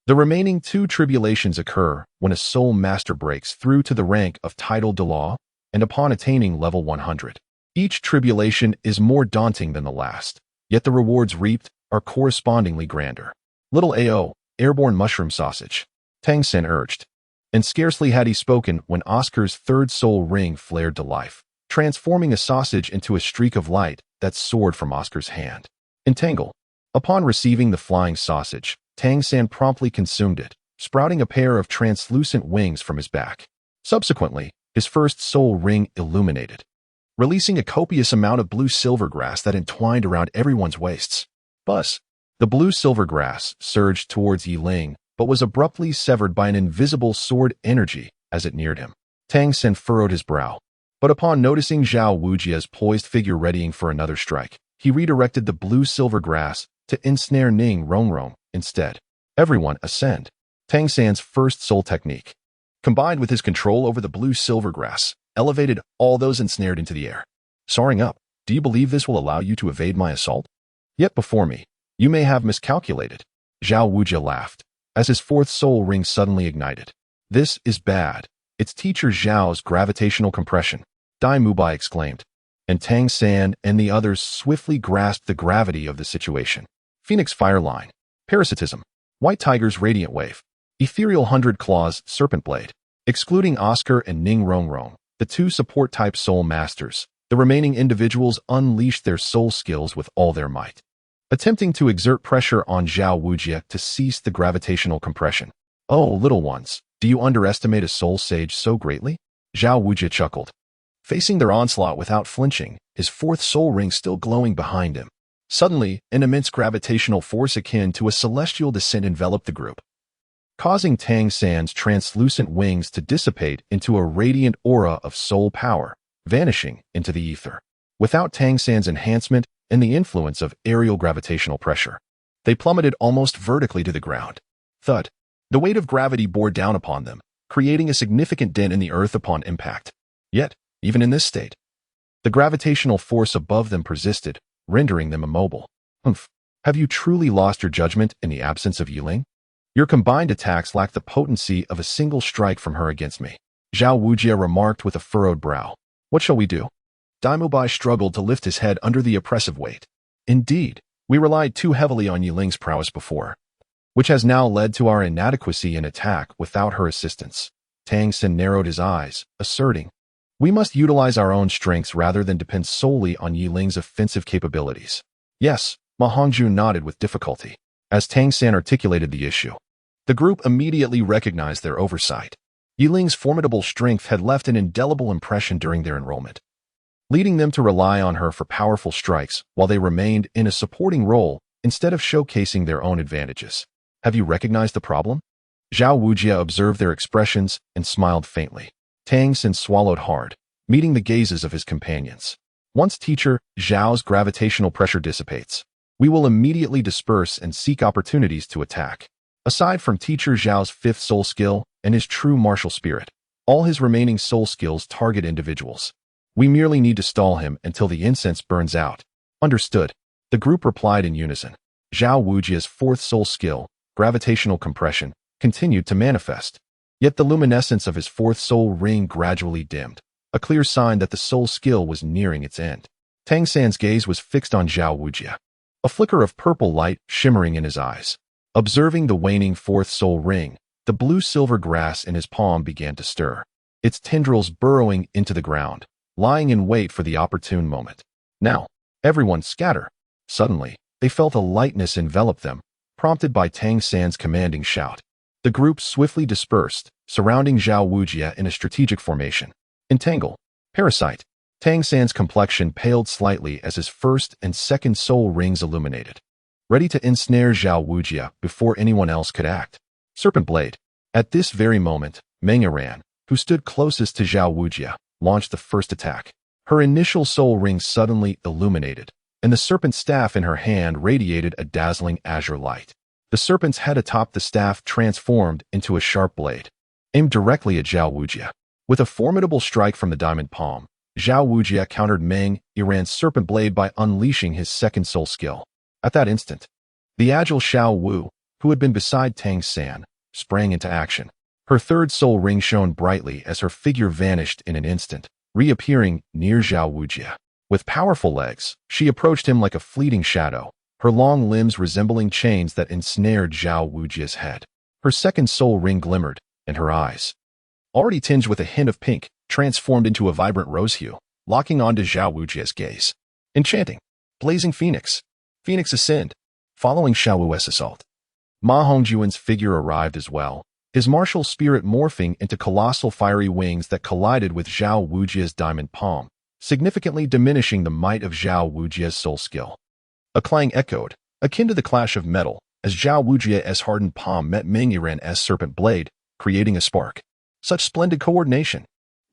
The remaining 2 tribulations occur when a soul master breaks through to the rank of title Douluo and upon attaining level 100. Each tribulation is more daunting than the last, yet the rewards reaped are correspondingly grander. Little AO, airborne mushroom sausage, Tang Xin urged. And scarcely had he spoken when Oscar's 3rd soul ring flared to life, transforming a sausage into a streak of light that soared from Oscar's hand. Entangle. Upon receiving the flying sausage, Tang San promptly consumed it, sprouting a pair of translucent wings from his back. Subsequently, his 1st soul ring illuminated, releasing a copious amount of blue silver grass that entwined around everyone's waists. Buzz. The blue silver grass surged towards Yiling, but was abruptly severed by an invisible sword energy as it neared him. Tang Sen furrowed his brow, but upon noticing Zhao Wujia's poised figure readying for another strike, he redirected the blue-silver grass to ensnare Ning Rongrong instead. Everyone ascend. Tang San's 1st soul technique, combined with his control over the blue-silver grass, elevated all those ensnared into the air. Soaring up, do you believe this will allow you to evade my assault? Yet before me, you may have miscalculated. Zhao Wujia laughed, as his 4th soul ring suddenly ignited. This is bad. It's teacher Zhao's gravitational compression, Dai Mubai exclaimed, and Tang San and the others swiftly grasped the gravity of the situation. Phoenix Fire Line, Parasitism, White Tiger's Radiant Wave, Ethereal 100 Claws Serpent Blade. Excluding Oscar and Ning Rongrong, the two support-type soul masters, the remaining individuals unleashed their soul skills with all their might, attempting to exert pressure on Zhao Wujie to cease the gravitational compression. Oh, little ones, do you underestimate a soul sage so greatly? Zhao Wujie chuckled, facing their onslaught without flinching, his fourth soul ring still glowing behind him. Suddenly, an immense gravitational force akin to a celestial descent enveloped the group, causing Tang San's translucent wings to dissipate into a radiant aura of soul power, vanishing into the ether. Without Tang San's enhancement and the influence of aerial gravitational pressure, they plummeted almost vertically to the ground. Thud. The weight of gravity bore down upon them, creating a significant dent in the earth upon impact. Yet, even in this state, the gravitational force above them persisted, rendering them immobile. Humph. Have you truly lost your judgment in the absence of Yiling? Your combined attacks lack the potency of a single strike from her against me, Zhao Wujie remarked with a furrowed brow. What shall we do? Dai Mubai struggled to lift his head under the oppressive weight. Indeed, we relied too heavily on Yiling's prowess before, which has now led to our inadequacy in attack without her assistance. Tang Sin narrowed his eyes, asserting, we must utilize our own strengths rather than depend solely on Yiling's offensive capabilities. Yes, Ma Hongju nodded with difficulty. As Tang San articulated the issue, the group immediately recognized their oversight. Yiling's formidable strength had left an indelible impression during their enrollment, leading them to rely on her for powerful strikes while they remained in a supporting role instead of showcasing their own advantages. Have you recognized the problem? Zhao Wujie observed their expressions and smiled faintly. Tang San swallowed hard, meeting the gazes of his companions. Once teacher Zhao's gravitational pressure dissipates, we will immediately disperse and seek opportunities to attack. Aside from teacher Zhao's fifth soul skill and his true martial spirit, all his remaining soul skills target individuals. We merely need to stall him until the incense burns out. Understood. The group replied in unison. Zhao Wujie's fourth soul skill, gravitational compression, continued to manifest. Yet the luminescence of his fourth soul ring gradually dimmed, a clear sign that the soul skill was nearing its end. Tang San's gaze was fixed on Zhao Wujie, a flicker of purple light shimmering in his eyes. Observing the waning fourth soul ring, the blue-silver grass in his palm began to stir, its tendrils burrowing into the ground, lying in wait for the opportune moment. Now, everyone scatter. Suddenly, they felt a lightness envelop them, prompted by Tang San's commanding shout. The group swiftly dispersed, surrounding Zhao Wujie in a strategic formation. Entangle. Parasite. Tang San's complexion paled slightly as his first and second soul rings illuminated, ready to ensnare Zhao Wujie before anyone else could act. Serpent Blade. At this very moment, Meng Yiran, who stood closest to Zhao Wujie, launched the first attack. Her initial soul ring suddenly illuminated, and the serpent staff in her hand radiated a dazzling azure light. The serpent's head atop the staff transformed into a sharp blade, aimed directly at Zhao Wujie. With a formidable strike from the diamond palm, Zhao Wujie countered Meng Yiran's serpent blade by unleashing his second soul skill. At that instant, the agile Xiao Wu, who had been beside Tang San, sprang into action. Her third soul ring shone brightly as her figure vanished in an instant, reappearing near Zhao Wujie. With powerful legs, she approached him like a fleeting shadow, her long limbs resembling chains that ensnared Zhao Wujie's head. Her second soul ring glimmered, and her eyes, already tinged with a hint of pink, transformed into a vibrant rose hue, locking onto Zhao Wujie's gaze. Enchanting. Blazing Phoenix. Phoenix Ascend. Following Xiao Wu's assault, Ma Hongjuan's figure arrived as well, his martial spirit morphing into colossal fiery wings that collided with Zhao Wujie's diamond palm, significantly diminishing the might of Zhao Wujie's soul skill. A clang echoed, akin to the clash of metal, as Zhao Wujie's hardened palm met Meng Yiran's serpent blade, creating a spark. Such splendid coordination.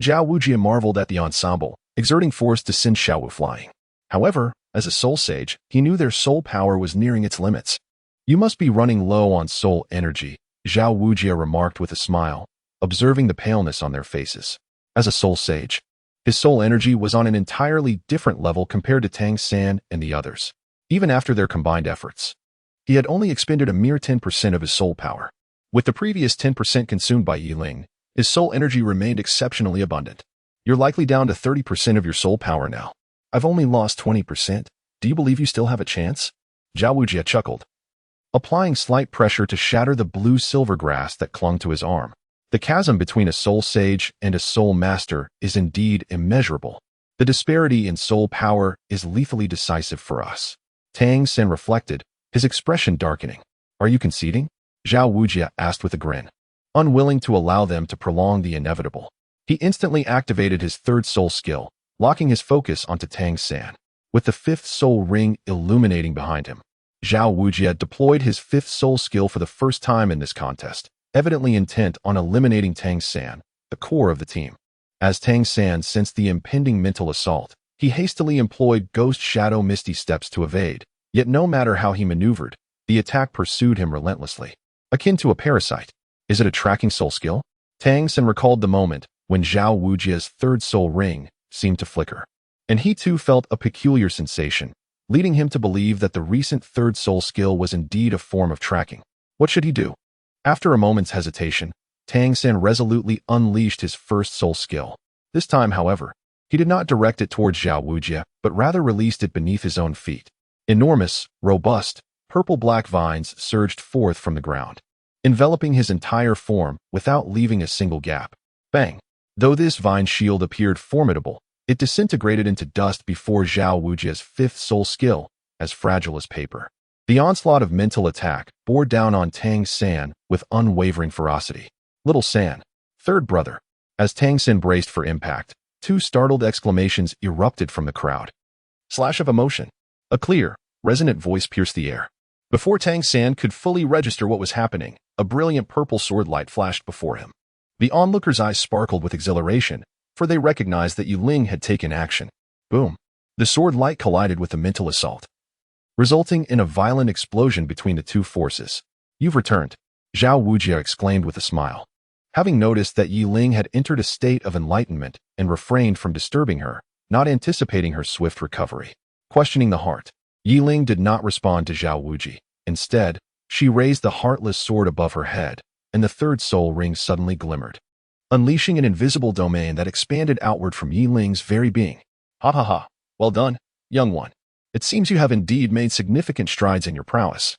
Zhao Wujie marveled at the ensemble, exerting force to send Xiao Wu flying. However, as a soul sage, he knew their soul power was nearing its limits. You must be running low on soul energy, Zhao Wujie remarked with a smile, observing the paleness on their faces. As a soul sage, his soul energy was on an entirely different level compared to Tang San and the others. Even after their combined efforts, he had only expended a mere 10% of his soul power. With the previous 10% consumed by Yiling, His soul energy remained exceptionally abundant. You're likely down to 30% of your soul power now. I've only lost 20%. Do you believe you still have a chance? Zhao Wujie chuckled, applying slight pressure to shatter the blue-silver grass that clung to his arm. The chasm between a soul sage and a soul master is indeed immeasurable. The disparity in soul power is lethally decisive for us. Tang Sen reflected, his expression darkening. Are you conceding? Zhao Wujie asked with a grin, unwilling to allow them to prolong the inevitable. He instantly activated his third soul skill, locking his focus onto Tang San. With the fifth soul ring illuminating behind him, Zhao Wujie deployed his fifth soul skill for the first time in this contest, evidently intent on eliminating Tang San, the core of the team. As Tang San sensed the impending mental assault, he hastily employed Ghost Shadow Misty Steps to evade, yet no matter how he maneuvered, the attack pursued him relentlessly. Akin to a parasite. Is it a tracking soul skill? Tang San recalled the moment when Zhao Wujie's third soul ring seemed to flicker, and he too felt a peculiar sensation, leading him to believe that the recent third soul skill was indeed a form of tracking. What should he do? After a moment's hesitation, Tang San resolutely unleashed his first soul skill. This time, however, he did not direct it towards Zhao Wujie, but rather released it beneath his own feet. Enormous, robust, purple-black vines surged forth from the ground, enveloping his entire form without leaving a single gap. Bang! Though this vine shield appeared formidable, it disintegrated into dust before Zhao Wujie's fifth soul skill, as fragile as paper. The onslaught of mental attack bore down on Tang San with unwavering ferocity. Little San, third brother. As Tang San braced for impact, two startled exclamations erupted from the crowd. Slash of emotion. A clear, resonant voice pierced the air. Before Tang San could fully register what was happening, a brilliant purple sword light flashed before him. The onlookers' eyes sparkled with exhilaration, for they recognized that Yu Ling had taken action. Boom! The sword light collided with the mental assault, resulting in a violent explosion between the two forces. You've returned, Zhao Wujie exclaimed with a smile. Having noticed that Yi Ling had entered a state of enlightenment and refrained from disturbing her, not anticipating her swift recovery. Questioning the heart, Yi Ling did not respond to Zhao Wujie. Instead, she raised the heartless sword above her head, and the third soul ring suddenly glimmered, unleashing an invisible domain that expanded outward from Yi Ling's very being. Ha ha ha, well done, young one. It seems you have indeed made significant strides in your prowess.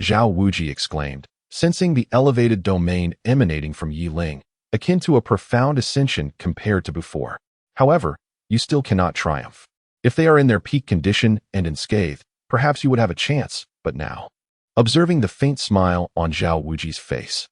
Zhao Wujie exclaimed, sensing the elevated domain emanating from Yi Ling, akin to a profound ascension compared to before. However, you still cannot triumph. If they are in their peak condition and unscathed, perhaps you would have a chance, but now. Observing the faint smile on Zhao Wujie's face,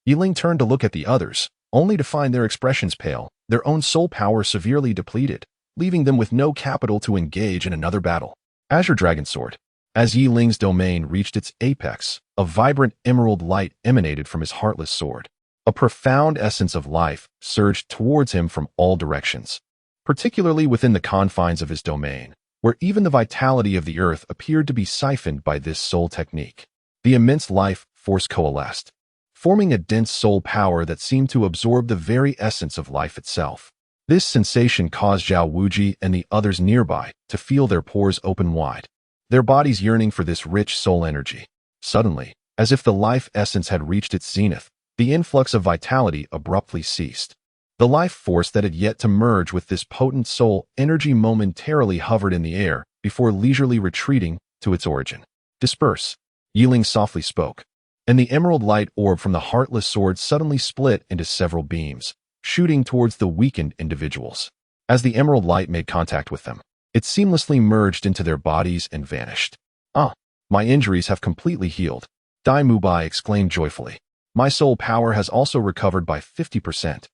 Yi Ling turned to look at the others, only to find their expressions pale, their own soul power severely depleted, leaving them with no capital to engage in another battle. Azure Dragon Sword. As Yi Ling's domain reached its apex, a vibrant emerald light emanated from his heartless sword. A profound essence of life surged towards him from all directions, particularly within the confines of his domain, where even the vitality of the earth appeared to be siphoned by this soul technique. The immense life force coalesced, forming a dense soul power that seemed to absorb the very essence of life itself. This sensation caused Zhao Wujie and the others nearby to feel their pores open wide, their bodies yearning for this rich soul energy. Suddenly, as if the life essence had reached its zenith, the influx of vitality abruptly ceased. The life force that had yet to merge with this potent soul energy momentarily hovered in the air before leisurely retreating to its origin. Disperse, Yi Ling softly spoke, and the emerald light orb from the heartless sword suddenly split into several beams, shooting towards the weakened individuals. As the emerald light made contact with them, it seamlessly merged into their bodies and vanished. Ah, my injuries have completely healed, Dai Mubai exclaimed joyfully. My soul power has also recovered by 50%.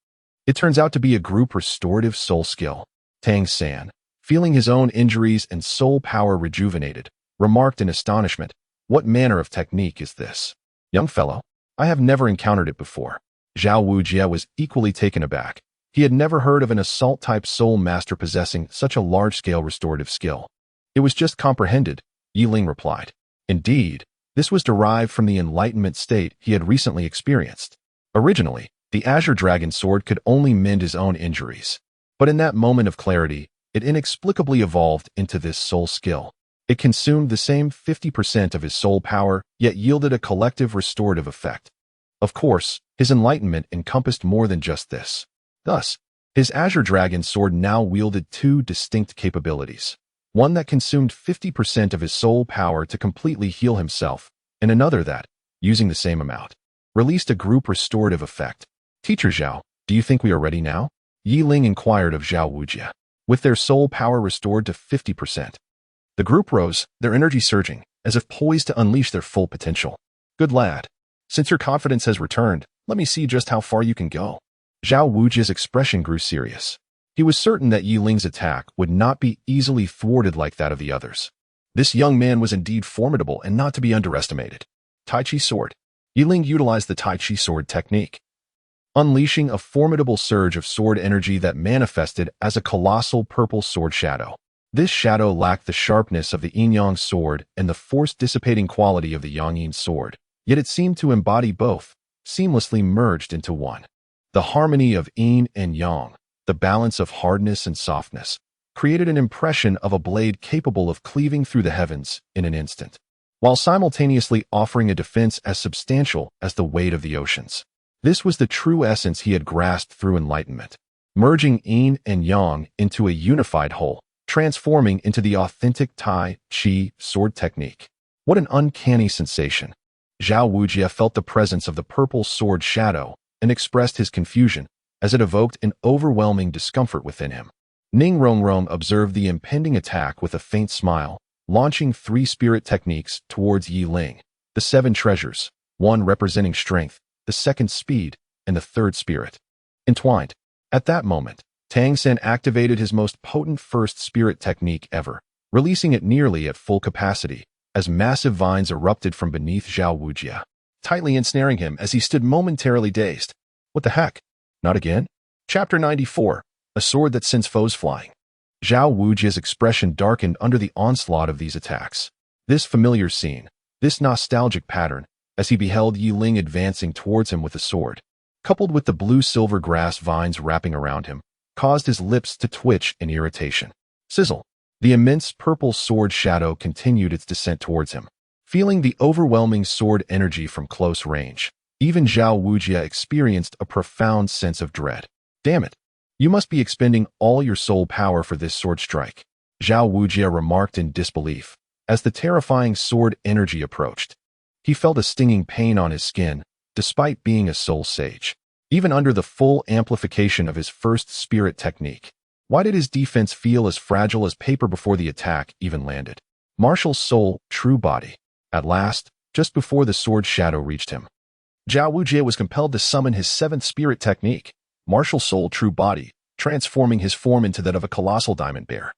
It turns out to be a group restorative soul skill. Tang San, feeling his own injuries and soul power rejuvenated, remarked in astonishment, what manner of technique is this? Young fellow, I have never encountered it before. Zhao Wujie was equally taken aback. He had never heard of an assault-type soul master possessing such a large-scale restorative skill. It was just comprehended, Yi Ling replied. Indeed, this was derived from the enlightenment state he had recently experienced. Originally, the Azure Dragon Sword could only mend his own injuries. But in that moment of clarity, it inexplicably evolved into this soul skill. It consumed the same 50% of his soul power, yet yielded a collective restorative effect. Of course, his enlightenment encompassed more than just this. Thus, his Azure Dragon sword now wielded two distinct capabilities. One that consumed 50% of his soul power to completely heal himself, and another that, using the same amount, released a group restorative effect. Teacher Zhao, do you think we are ready now? Yi Ling inquired of Zhao Wujie. With their soul power restored to 50%. The group rose, their energy surging, as if poised to unleash their full potential. Good lad. Since your confidence has returned, let me see just how far you can go. Zhao Wujie's expression grew serious. He was certain that Yi Ling's attack would not be easily thwarted like that of the others. This young man was indeed formidable and not to be underestimated. Tai Chi Sword. Yi Ling utilized the Tai Chi Sword technique, unleashing a formidable surge of sword energy that manifested as a colossal purple sword shadow. This shadow lacked the sharpness of the yin-yang sword and the force-dissipating quality of the yang-yin sword, yet it seemed to embody both, seamlessly merged into one. The harmony of yin and yang, the balance of hardness and softness, created an impression of a blade capable of cleaving through the heavens in an instant, while simultaneously offering a defense as substantial as the weight of the oceans. This was the true essence he had grasped through enlightenment, merging yin and yang into a unified whole, transforming into the authentic Tai Chi sword technique. What an uncanny sensation. Zhao Wujie felt the presence of the purple sword shadow and expressed his confusion as it evoked an overwhelming discomfort within him. Ning Rongrong observed the impending attack with a faint smile, launching 3 spirit techniques towards Yi Ling, the 7 treasures, one representing strength, the second speed, and the third spirit. Entwined. At that moment, Tang Sen activated his most potent first spirit technique ever, releasing it nearly at full capacity, as massive vines erupted from beneath Zhao Wujie, tightly ensnaring him as he stood momentarily dazed. What the heck? Not again? Chapter 94. A sword that sends foes flying. Zhao Wujie's expression darkened under the onslaught of these attacks. This familiar scene, this nostalgic pattern, as he beheld Yi Ling advancing towards him with a sword, coupled with the blue-silver grass vines wrapping around him, caused his lips to twitch in irritation. Sizzle. The immense purple sword shadow continued its descent towards him. Feeling the overwhelming sword energy from close range, even Zhao Wujie experienced a profound sense of dread. Damn it. You must be expending all your soul power for this sword strike, Zhao Wujie remarked in disbelief, as the terrifying sword energy approached. He felt a stinging pain on his skin, despite being a soul sage. Even under the full amplification of his first spirit technique, why did his defense feel as fragile as paper before the attack even landed? Martial soul, true body. At last, just before the sword shadow reached him, Zhao Wujie was compelled to summon his 7th spirit technique, Martial Soul True Body, transforming his form into that of a colossal diamond bear,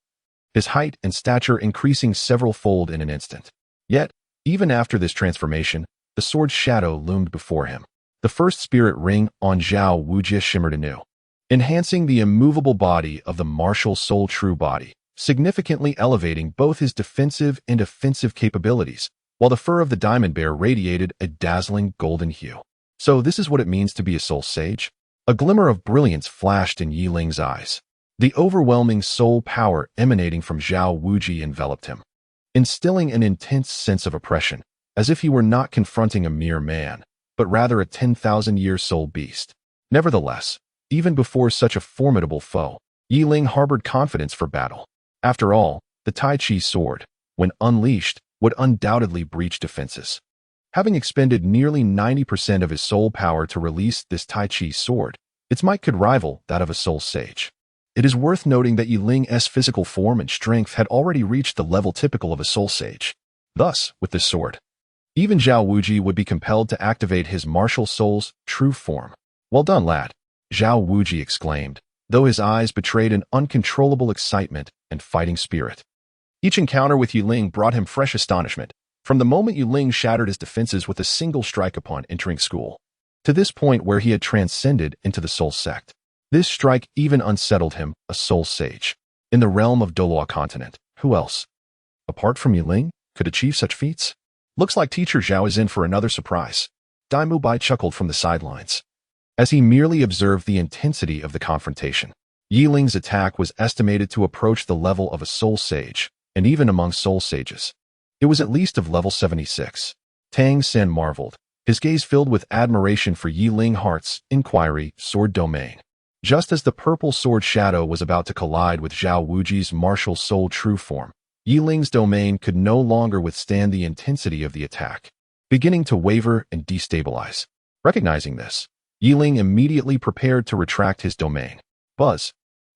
his height and stature increasing several-fold in an instant. Yet, even after this transformation, the sword's shadow loomed before him. The first spirit ring on Zhao Wujie shimmered anew, enhancing the immovable body of the Martial Soul True Body, significantly elevating both his defensive and offensive capabilities, while the fur of the diamond bear radiated a dazzling golden hue. So this is what it means to be a soul sage? A glimmer of brilliance flashed in Yi Ling's eyes. The overwhelming soul power emanating from Zhao Wujie enveloped him, instilling an intense sense of oppression, as if he were not confronting a mere man, but rather a 10,000-year soul beast. Nevertheless, even before such a formidable foe, Yi Ling harbored confidence for battle. After all, the Tai Chi sword, when unleashed, would undoubtedly breach defenses. Having expended nearly 90% of his soul power to release this Tai Chi sword, its might could rival that of a soul sage. It is worth noting that Yi Ling's physical form and strength had already reached the level typical of a soul sage. Thus, with this sword, even Zhao Wujie would be compelled to activate his martial soul's true form. Well done, lad, Zhao Wujie exclaimed, though his eyes betrayed an uncontrollable excitement and fighting spirit. Each encounter with Yi Ling brought him fresh astonishment, from the moment Yi Ling shattered his defenses with a single strike upon entering school, to this point where he had transcended into the soul sect. This strike even unsettled him, a soul sage. In the realm of Douluo continent, who else, apart from Yi Ling, could achieve such feats? Looks like Teacher Zhao is in for another surprise. Dai Mubai chuckled from the sidelines, as he merely observed the intensity of the confrontation. Yi Ling's attack was estimated to approach the level of a soul sage, and even among soul sages, it was at least of level 76. Tang Sen marveled, his gaze filled with admiration for Yi Ling Heart's inquiry sword domain. Just as the purple sword shadow was about to collide with Zhao Wuji's martial soul true form, Yi Ling's domain could no longer withstand the intensity of the attack, beginning to waver and destabilize. Recognizing this, Yi Ling immediately prepared to retract his domain. Buzz.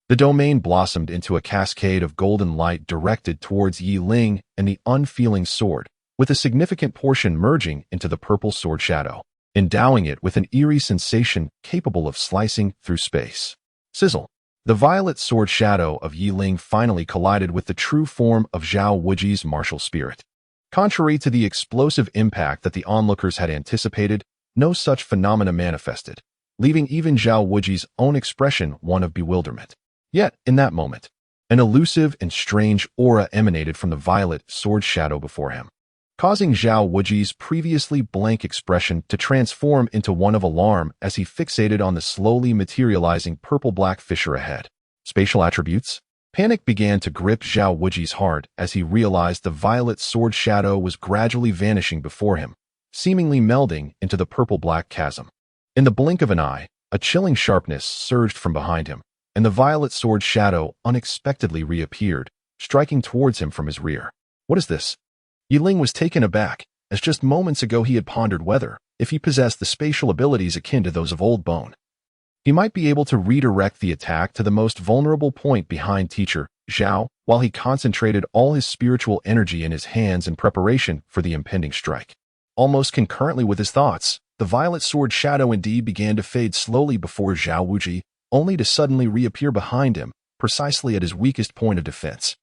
The domain blossomed into a cascade of golden light directed towards Yi Ling and the unfeeling sword, with a significant portion merging into the purple sword shadow, endowing it with an eerie sensation capable of slicing through space. Sizzle. The violet sword shadow of Yi Ling finally collided with the true form of Zhao Wuji's martial spirit. Contrary to the explosive impact that the onlookers had anticipated, no such phenomena manifested, leaving even Zhao Wuji's own expression one of bewilderment. Yet, in that moment, an elusive and strange aura emanated from the violet sword shadow before him, causing Zhao Wuji's previously blank expression to transform into one of alarm as he fixated on the slowly materializing purple-black fissure ahead. Spatial attributes? Panic began to grip Zhao Wuji's heart as he realized the violet sword shadow was gradually vanishing before him, seemingly melding into the purple-black chasm. In the blink of an eye, a chilling sharpness surged from behind him, and the violet sword shadow unexpectedly reappeared, striking towards him from his rear. What is this? Yi Ling was taken aback, as just moments ago he had pondered whether, if he possessed the spatial abilities akin to those of Old Bone, he might be able to redirect the attack to the most vulnerable point behind teacher Zhao, while he concentrated all his spiritual energy in his hands in preparation for the impending strike. Almost concurrently with his thoughts, the violet sword shadow indeed began to fade slowly before Zhao Wuji, only to suddenly reappear behind him, precisely at his weakest point of defense.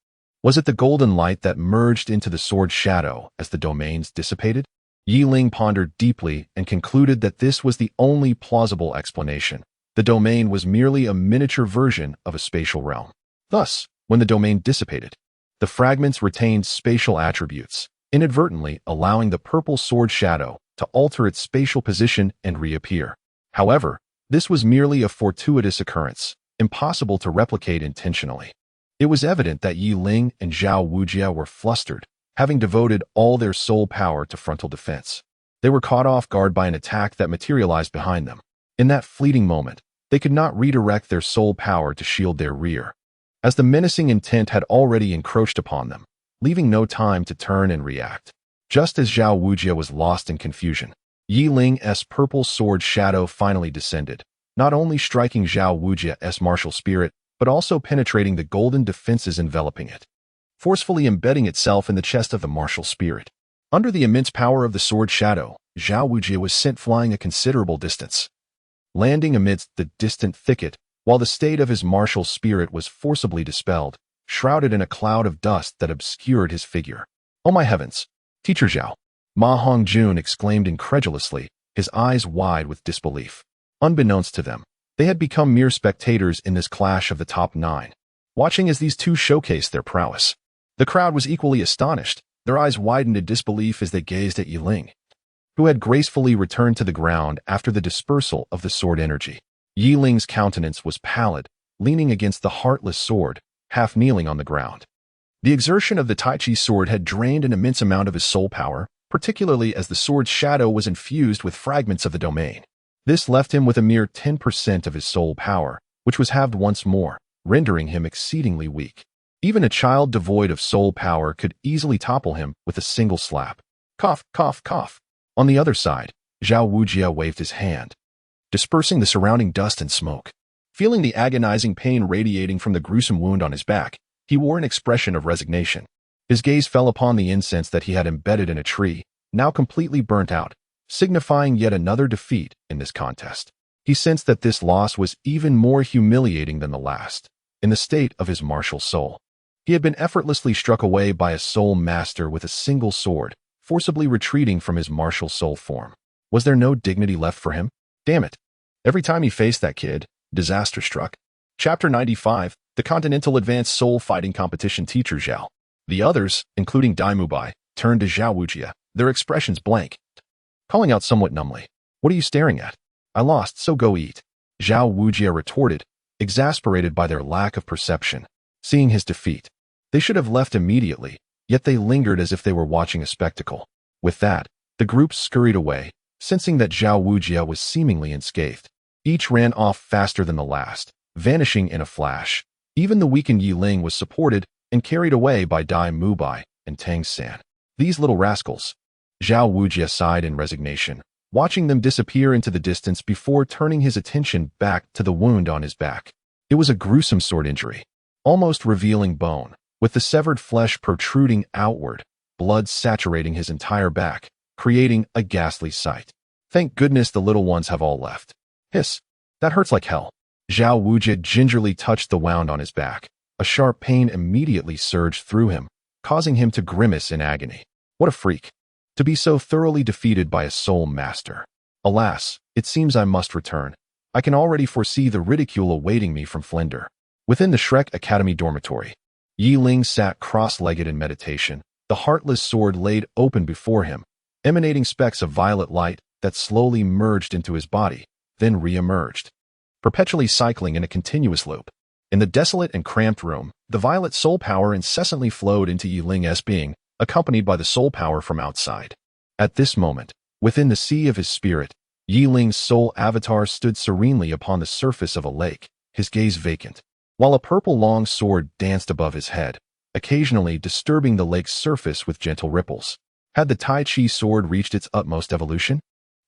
Was it the golden light that merged into the sword shadow as the domains dissipated? Yi Ling pondered deeply and concluded that this was the only plausible explanation. The domain was merely a miniature version of a spatial realm. Thus, when the domain dissipated, the fragments retained spatial attributes, inadvertently allowing the purple sword shadow to alter its spatial position and reappear. However, this was merely a fortuitous occurrence, impossible to replicate intentionally. It was evident that Yi Ling and Zhao Wujia were flustered, having devoted all their soul power to frontal defense. They were caught off guard by an attack that materialized behind them. In that fleeting moment, they could not redirect their soul power to shield their rear, as the menacing intent had already encroached upon them, leaving no time to turn and react. Just as Zhao Wujia was lost in confusion, Yi Ling's purple sword shadow finally descended, not only striking Zhao Wujia's martial spirit, but also penetrating the golden defenses enveloping it, forcefully embedding itself in the chest of the martial spirit. Under the immense power of the sword shadow, Zhao Wujia was sent flying a considerable distance, landing amidst the distant thicket, while the state of his martial spirit was forcibly dispelled, shrouded in a cloud of dust that obscured his figure. "Oh my heavens! Teacher Zhao!" Ma Hongjun exclaimed incredulously, his eyes wide with disbelief. Unbeknownst to them, they had become mere spectators in this clash of the top 9, watching as these two showcased their prowess. The crowd was equally astonished, their eyes widened in disbelief as they gazed at Yi Ling, who had gracefully returned to the ground after the dispersal of the sword energy. Yi Ling's countenance was pallid, leaning against the heartless sword, half kneeling on the ground. The exertion of the Tai Chi sword had drained an immense amount of his soul power, particularly as the sword's shadow was infused with fragments of the domain. This left him with a mere 10% of his soul power, which was halved once more, rendering him exceedingly weak. Even a child devoid of soul power could easily topple him with a single slap. Cough, cough, cough. On the other side, Zhao Wujia waved his hand, dispersing the surrounding dust and smoke. Feeling the agonizing pain radiating from the gruesome wound on his back, he wore an expression of resignation. His gaze fell upon the incense that he had embedded in a tree, now completely burnt out, signifying yet another defeat in this contest. He sensed that this loss was even more humiliating than the last. In the state of his martial soul, he had been effortlessly struck away by a soul master with a single sword, forcibly retreating from his martial soul form. Was there no dignity left for him? Damn it. Every time he faced that kid, disaster struck. Chapter 95, The Continental Advanced Soul Fighting Competition Teacher Zhao. The others, including Dai Mubai, turned to Zhao Wujia, their expressions blank, calling out somewhat numbly, "What are you staring at? I lost, so go eat." Zhao Wujia retorted, exasperated by their lack of perception. Seeing his defeat, they should have left immediately, yet they lingered as if they were watching a spectacle. With that, the group scurried away, Sensing that Zhao Wujia was seemingly unscathed, each ran off faster than the last, vanishing in a flash. Even the weakened Yi Ling was supported and carried away by Dai Mubai and Tang San. These little rascals. Zhao Wujia sighed in resignation, watching them disappear into the distance before turning his attention back to the wound on his back. It was a gruesome sword injury, almost revealing bone, with the severed flesh protruding outward, blood saturating his entire back, creating a ghastly sight. Thank goodness the little ones have all left. Hiss. That hurts like hell. Zhao Wujia gingerly touched the wound on his back. A sharp pain immediately surged through him, causing him to grimace in agony. What a freak. To be so thoroughly defeated by a soul master. Alas, it seems I must return. I can already foresee the ridicule awaiting me from Flender. Within the Shrek Academy dormitory, Yi Ling sat cross-legged in meditation, the heartless sword laid open before him, emanating specks of violet light that slowly merged into his body, then re-emerged, perpetually cycling in a continuous loop. In the desolate and cramped room, the violet soul power incessantly flowed into Yi Ling's being, accompanied by the soul power from outside. At this moment, within the sea of his spirit, Yi Ling's soul avatar stood serenely upon the surface of a lake, his gaze vacant, while a purple long sword danced above his head, occasionally disturbing the lake's surface with gentle ripples. Had the Tai Chi sword reached its utmost evolution?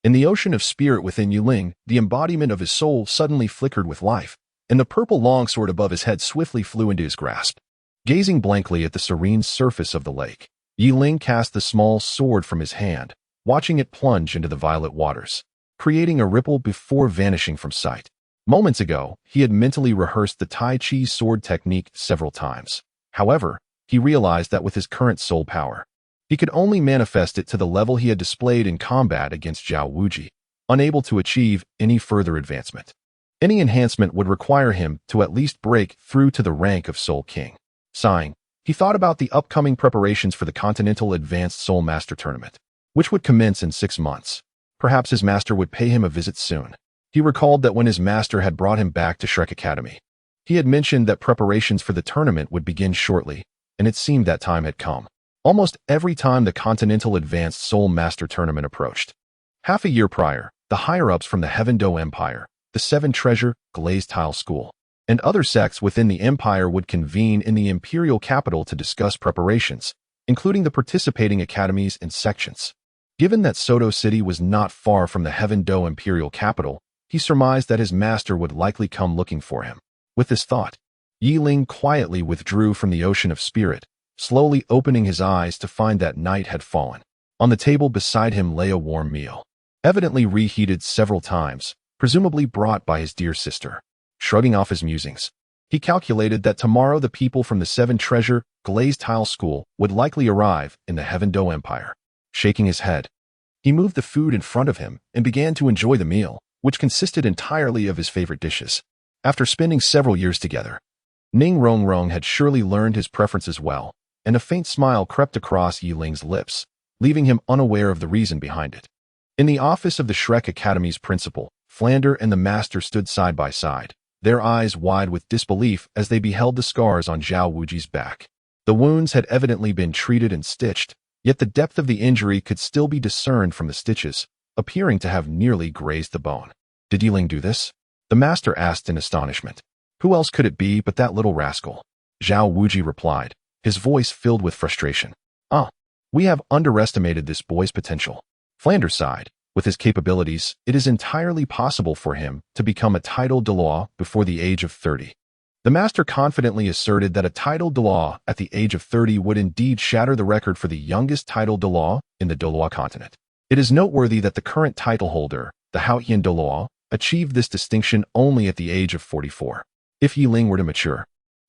In the ocean of spirit within Yi Ling, the embodiment of his soul suddenly flickered with life, and the purple longsword above his head swiftly flew into his grasp. Gazing blankly at the serene surface of the lake, Yi Ling cast the small sword from his hand, watching it plunge into the violet waters, creating a ripple before vanishing from sight. Moments ago, he had mentally rehearsed the Tai Chi sword technique several times. However, he realized that with his current soul power, he could only manifest it to the level he had displayed in combat against Zhao Wuji, unable to achieve any further advancement. Any enhancement would require him to at least break through to the rank of Soul King. Sighing, he thought about the upcoming preparations for the Continental Advanced Soul Master Tournament, which would commence in 6 months. Perhaps his master would pay him a visit soon. He recalled that when his master had brought him back to Shrek Academy, he had mentioned that preparations for the tournament would begin shortly, and it seemed that time had come. Almost every time the Continental Advanced Soul Master Tournament approached, half a year prior, the higher-ups from the Heaven Do Empire, the Seven Treasure, Glazed Tile School, and other sects within the empire would convene in the imperial capital to discuss preparations, including the participating academies and sections. Given that Soto City was not far from the Heaven Do imperial capital, he surmised that his master would likely come looking for him. With this thought, Yi Ling quietly withdrew from the ocean of spirit, slowly opening his eyes to find that night had fallen. On the table beside him lay a warm meal, evidently reheated several times, presumably brought by his dear sister. Shrugging off his musings, he calculated that tomorrow the people from the Seven Treasure, Glazed Tile School would likely arrive in the Heaven Do Empire. Shaking his head, he moved the food in front of him and began to enjoy the meal, which consisted entirely of his favorite dishes. After spending several years together, Ning Rongrong had surely learned his preferences well, and a faint smile crept across Yi Ling's lips, leaving him unaware of the reason behind it. In the office of the Shrek Academy's principal, Flander and the master stood side by side, their eyes wide with disbelief as they beheld the scars on Zhao Wuji's back. The wounds had evidently been treated and stitched, yet the depth of the injury could still be discerned from the stitches, appearing to have nearly grazed the bone. Did Yi Ling do this? The master asked in astonishment. Who else could it be but that little rascal? Zhao Wuji replied, his voice filled with frustration. We have underestimated this boy's potential. Flander sighed. With his capabilities, it is entirely possible for him to become a title Douluo before the age of 30. The master confidently asserted that a title Douluo at the age of 30 would indeed shatter the record for the youngest title Douluo in the Douluo continent. It is noteworthy that the current title holder, the Haotian Douluo, achieved this distinction only at the age of 44. If Yi Ling were to mature,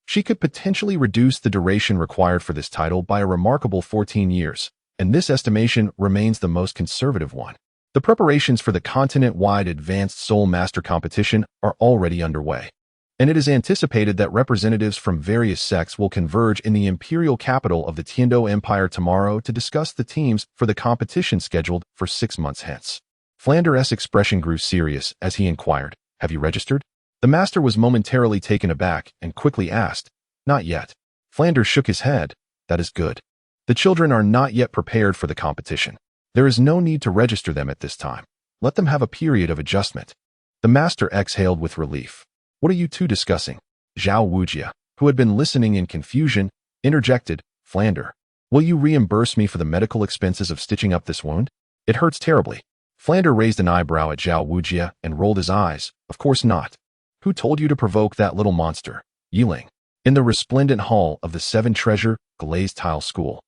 she could potentially reduce the duration required for this title by a remarkable 14 years, and this estimation remains the most conservative one. The preparations for the continent-wide Advanced Soul Master competition are already underway, and it is anticipated that representatives from various sects will converge in the imperial capital of the Tiando Empire tomorrow to discuss the teams for the competition scheduled for 6 months hence. Flander's expression grew serious as he inquired, "Have you registered?" The master was momentarily taken aback and quickly asked, "Not yet." Flanders shook his head. "That is good. The children are not yet prepared for the competition. There is no need to register them at this time. Let them have a period of adjustment. The master exhaled with relief. What are you two discussing? Zhao Wujia, who had been listening in confusion, interjected, Flander, will you reimburse me for the medical expenses of stitching up this wound? It hurts terribly. Flander raised an eyebrow at Zhao Wujia and rolled his eyes. Of course not. Who told you to provoke that little monster? Yiling. In the resplendent hall of the Seven Treasure glazed tile school.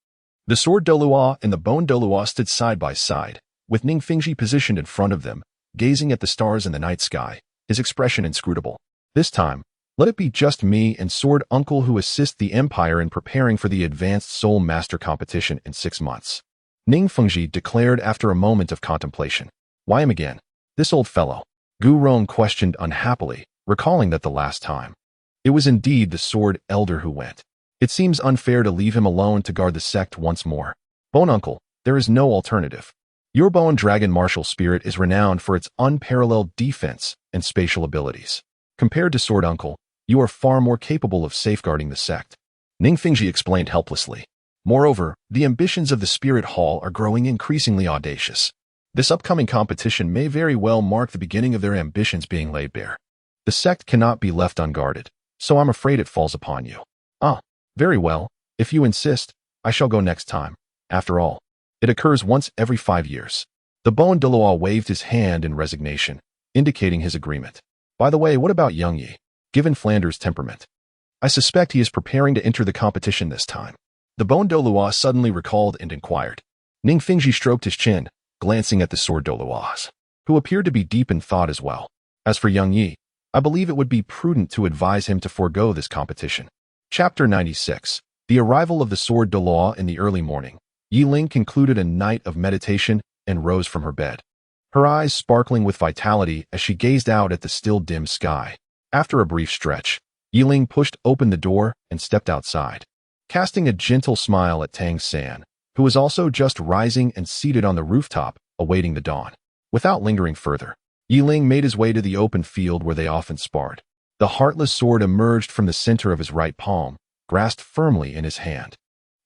The sword Douluo and the bone Douluo stood side by side, with Ning Fingji positioned in front of them, gazing at the stars in the night sky, his expression inscrutable. This time, let it be just me and Sword Uncle who assist the Empire in preparing for the Advanced Soul Master competition in 6 months. Ning Fengji declared after a moment of contemplation. Why him again? This old fellow. Gu Rong questioned unhappily, recalling that the last time. It was indeed the Sword Elder who went. It seems unfair to leave him alone to guard the sect once more. Bone Uncle, there is no alternative. Your Bone Dragon martial spirit is renowned for its unparalleled defense and spatial abilities. Compared to Sword Uncle, you are far more capable of safeguarding the sect. Ning Fengji explained helplessly. Moreover, the ambitions of the Spirit Hall are growing increasingly audacious. This upcoming competition may very well mark the beginning of their ambitions being laid bare. The sect cannot be left unguarded, so I'm afraid it falls upon you. Ah, very well. If you insist, I shall go next time. After all, it occurs once every 5 years. The Bone Douluo waved his hand in resignation, indicating his agreement. By the way, what about Young Yi? Given Flanders' temperament, I suspect he is preparing to enter the competition this time. The Bone Douluo suddenly recalled and inquired. Ning Fengji stroked his chin, glancing at the Sword Douluos, who appeared to be deep in thought as well. As for Young Yi, I believe it would be prudent to advise him to forego this competition. Chapter 96. The arrival of the Sword Douluo in the early morning. Yiling concluded a night of meditation and rose from her bed, her eyes sparkling with vitality as she gazed out at the still dim sky. After a brief stretch, Yiling pushed open the door and stepped outside, casting a gentle smile at Tang San, who was also just rising and seated on the rooftop, awaiting the dawn. Without lingering further, Yiling made his way to the open field where they often sparred. The heartless sword emerged from the center of his right palm, grasped firmly in his hand.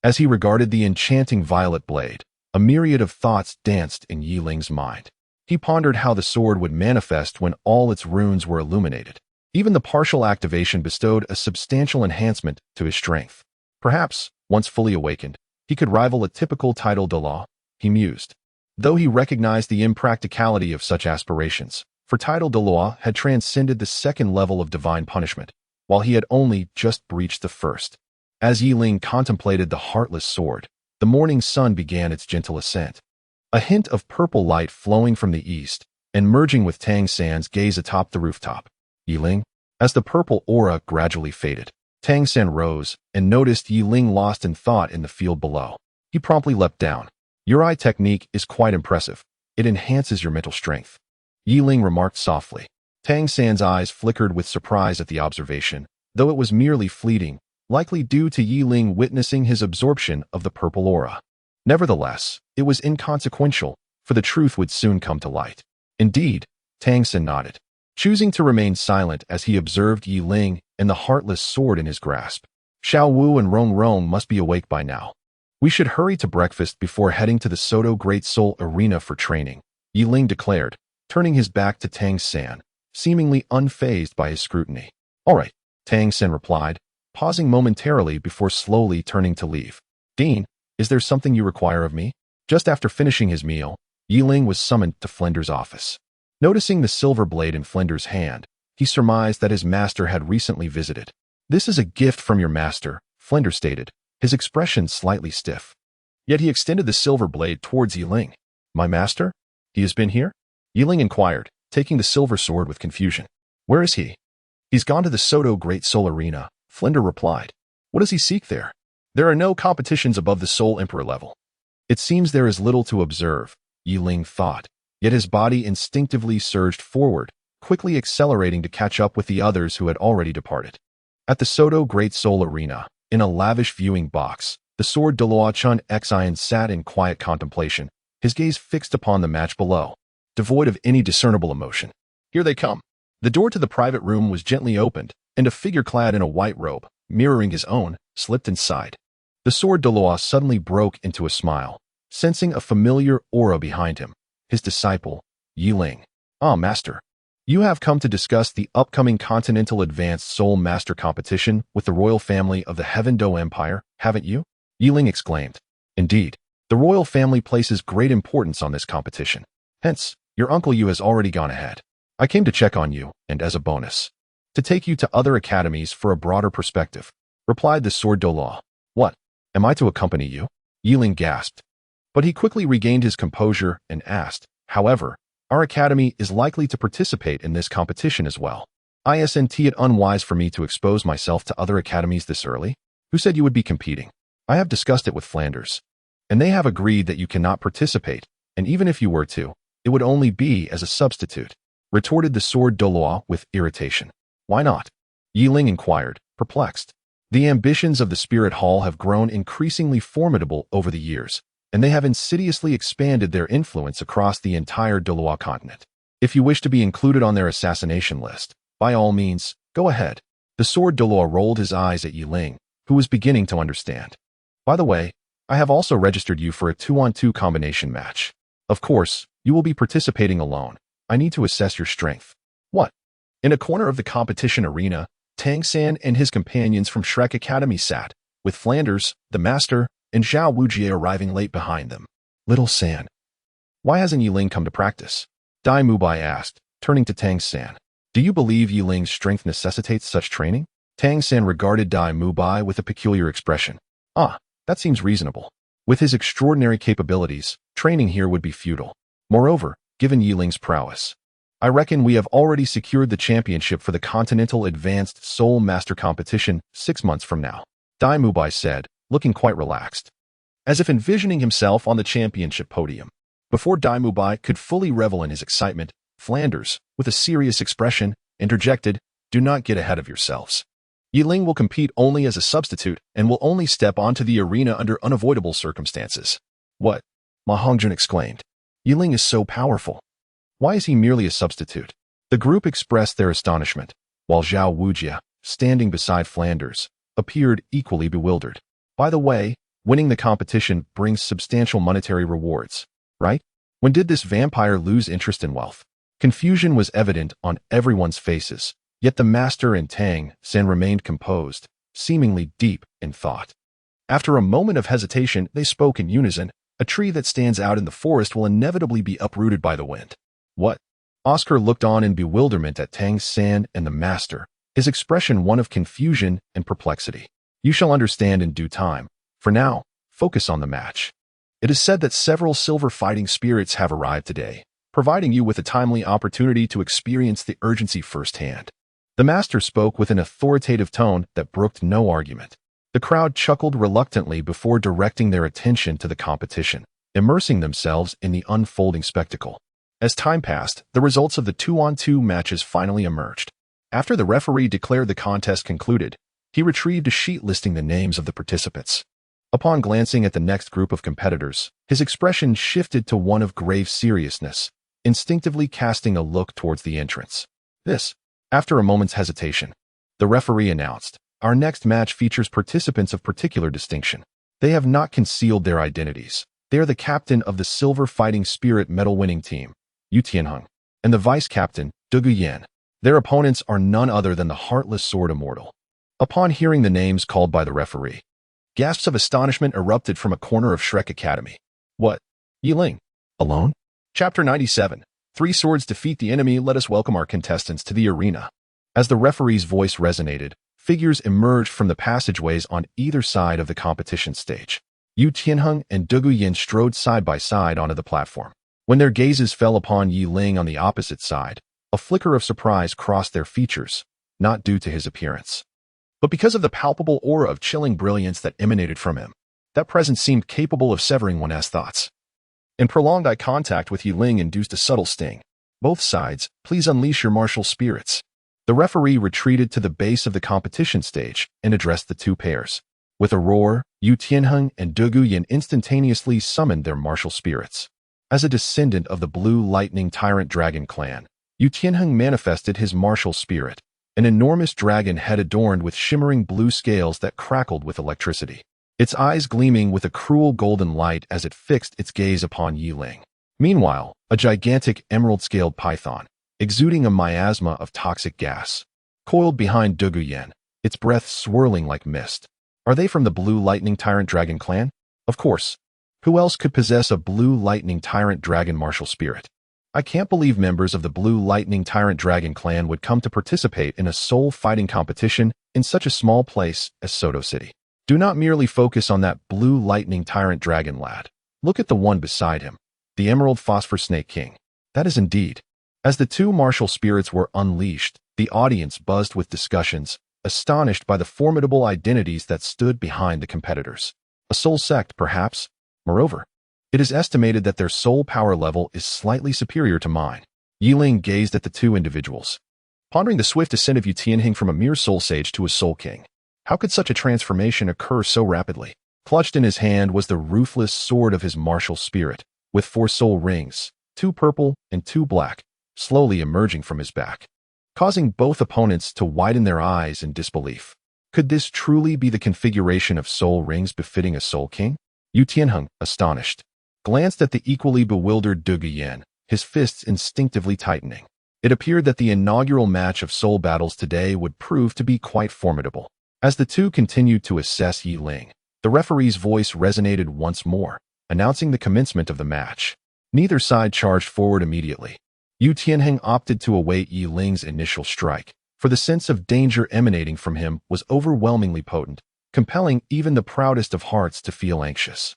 As he regarded the enchanting violet blade, a myriad of thoughts danced in Yiling's mind. He pondered how the sword would manifest when all its runes were illuminated. Even the partial activation bestowed a substantial enhancement to his strength. Perhaps, once fully awakened, he could rival a typical title Douluo, he mused. Though he recognized the impracticality of such aspirations, for title Douluo had transcended the second level of divine punishment, while he had only just breached the first. As Yiling contemplated the heartless sword, the morning sun began its gentle ascent. A hint of purple light flowing from the east and merging with Tang San's gaze atop the rooftop. Yiling, as the purple aura gradually faded, Tang San rose and noticed Yiling lost in thought in the field below. He promptly leapt down. Your eye technique is quite impressive. It enhances your mental strength. Yiling remarked softly. Tang San's eyes flickered with surprise at the observation, though it was merely fleeting, likely due to Yiling witnessing his absorption of the purple aura. Nevertheless, it was inconsequential, for the truth would soon come to light. Indeed, Tang San nodded, choosing to remain silent as he observed Yiling and the heartless sword in his grasp. Xiao Wu and Rong Rong must be awake by now. We should hurry to breakfast before heading to the Soto Great Soul Arena for training, Yiling declared, turning his back to Tang San, seemingly unfazed by his scrutiny. All right, Tang San replied, pausing momentarily before slowly turning to leave. Dean, is there something you require of me? Just after finishing his meal, Yiling was summoned to Flender's office. Noticing the silver blade in Flender's hand, he surmised that his master had recently visited. This is a gift from your master, Flender stated, his expression slightly stiff. Yet he extended the silver blade towards Yiling. My master? He has been here? Yiling inquired, taking the silver sword with confusion. Where is he? He's gone to the Soto Great Soul Arena, Flender replied. What does he seek there? There are no competitions above the Soul Emperor level. It seems there is little to observe, Yiling thought, yet his body instinctively surged forward, quickly accelerating to catch up with the others who had already departed. At the Soto Great Soul Arena, in a lavish viewing box, the sword Douluo Chun Xian sat in quiet contemplation, his gaze fixed upon the match below, devoid of any discernible emotion. Here they come. The door to the private room was gently opened, and a figure clad in a white robe, mirroring his own, slipped inside. The sword Douluo suddenly broke into a smile, sensing a familiar aura behind him. His disciple, Yiling. Ah, Master. You have come to discuss the upcoming Continental Advanced Soul Master competition with the royal family of the Heaven Do Empire, haven't you? Yiling exclaimed. Indeed, the royal family places great importance on this competition. Hence, your Uncle Yu has already gone ahead. I came to check on you, and as a bonus, to take you to other academies for a broader perspective, replied the sword Douluo. What? Am I to accompany you? Yiling gasped. But he quickly regained his composure and asked, however, our academy is likely to participate in this competition as well. Isn't it unwise for me to expose myself to other academies this early? Who said you would be competing? I have discussed it with Flanders, and they have agreed that you cannot participate, and even if you were to, it would only be as a substitute, retorted the sword Douluo with irritation. Why not? Yiling inquired, perplexed. The ambitions of the Spirit Hall have grown increasingly formidable over the years, and they have insidiously expanded their influence across the entire Douluo continent. If you wish to be included on their assassination list, by all means, go ahead. The sword Douluo rolled his eyes at Yiling, who was beginning to understand. By the way, I have also registered you for a 2-on-2 combination match. Of course, you will be participating alone. I need to assess your strength. What? In a corner of the competition arena, Tang San and his companions from Shrek Academy sat, with Flanders, the master, and Zhao Wujie arriving late behind them. Little San. Why hasn't Yiling come to practice? Dai Mubai asked, turning to Tang San. Do you believe Yiling's strength necessitates such training? Tang San regarded Dai Mubai with a peculiar expression. Ah, that seems reasonable. With his extraordinary capabilities, training here would be futile. Moreover, given Yiling's prowess, I reckon we have already secured the championship for the Continental Advanced Soul Master competition 6 months from now. Dai Mubai said, looking quite relaxed, as if envisioning himself on the championship podium. Before Dai Mubai could fully revel in his excitement, Flanders, with a serious expression, interjected, Do not get ahead of yourselves. Yiling will compete only as a substitute and will only step onto the arena under unavoidable circumstances. What? Ma Hongjun exclaimed. Yiling is so powerful. Why is he merely a substitute? The group expressed their astonishment, while Zhao Wujie, standing beside Flanders, appeared equally bewildered. By the way, winning the competition brings substantial monetary rewards, right? When did this vampire lose interest in wealth? Confusion was evident on everyone's faces, yet the master and Tang San remained composed, seemingly deep in thought. After a moment of hesitation, they spoke in unison. A tree that stands out in the forest will inevitably be uprooted by the wind. What? Oscar looked on in bewilderment at Tang San and the master, his expression one of confusion and perplexity. You shall understand in due time. For now, focus on the match. It is said that several silver fighting spirits have arrived today, providing you with a timely opportunity to experience the urgency firsthand. The master spoke with an authoritative tone that brooked no argument. The crowd chuckled reluctantly before directing their attention to the competition, immersing themselves in the unfolding spectacle. As time passed, the results of the 2-on-2 matches finally emerged. After the referee declared the contest concluded, he retrieved a sheet listing the names of the participants. Upon glancing at the next group of competitors, his expression shifted to one of grave seriousness, instinctively casting a look towards the entrance. After a moment's hesitation, the referee announced, Our next match features participants of particular distinction. They have not concealed their identities. They are the captain of the Silver Fighting Spirit medal-winning team, Yu Tianheng, and the vice-captain, Douluo Yan. Their opponents are none other than the Heartless Sword Immortal. Upon hearing the names called by the referee, gasps of astonishment erupted from a corner of Shrek Academy. What? Yiling? Alone? Chapter 97. 3 swords defeat the enemy. Let us welcome our contestants to the arena. As the referee's voice resonated, figures emerged from the passageways on either side of the competition stage. Yu Tianheng and Douluo Yan strode side by side onto the platform. When their gazes fell upon Yiling on the opposite side, a flicker of surprise crossed their features, not due to his appearance, but because of the palpable aura of chilling brilliance that emanated from him. That presence seemed capable of severing one's thoughts. And prolonged eye contact with Yiling induced a subtle sting. Both sides, please unleash your martial spirits. The referee retreated to the base of the competition stage and addressed the two pairs. With a roar, Yu Tianheng and Douluo Yan instantaneously summoned their martial spirits. As a descendant of the Blue Lightning Tyrant Dragon clan, Yu Tianheng manifested his martial spirit, an enormous dragon head adorned with shimmering blue scales that crackled with electricity, its eyes gleaming with a cruel golden light as it fixed its gaze upon Yiling. Meanwhile, a gigantic emerald-scaled python, exuding a miasma of toxic gas, coiled behind Douluo, its breath swirling like mist. Are they from the Blue Lightning Tyrant Dragon clan? Of course. Who else could possess a Blue Lightning Tyrant Dragon martial spirit? I can't believe members of the Blue Lightning Tyrant Dragon clan would come to participate in a soul fighting competition in such a small place as Soto City. Do not merely focus on that Blue Lightning Tyrant Dragon lad. Look at the one beside him, the Emerald Phosphor Snake King. That is indeed. As the two martial spirits were unleashed, the audience buzzed with discussions, astonished by the formidable identities that stood behind the competitors. A soul sect, perhaps? Moreover, it is estimated that their soul power level is slightly superior to mine. Yiling gazed at the two individuals, pondering the swift ascent of Yu Tianheng from a mere soul sage to a soul king. How could such a transformation occur so rapidly? Clutched in his hand was the ruthless sword of his martial spirit, with 4 soul rings, 2 purple and 2 black, slowly emerging from his back, causing both opponents to widen their eyes in disbelief. Could this truly be the configuration of soul rings befitting a soul king? Yu Tianheng, astonished, glanced at the equally bewildered Douluo, his fists instinctively tightening. It appeared that the inaugural match of soul battles today would prove to be quite formidable. As the two continued to assess Yiling, the referee's voice resonated once more, announcing the commencement of the match. Neither side charged forward immediately. Yu Tianheng opted to await Yiling's initial strike, for the sense of danger emanating from him was overwhelmingly potent, compelling even the proudest of hearts to feel anxious.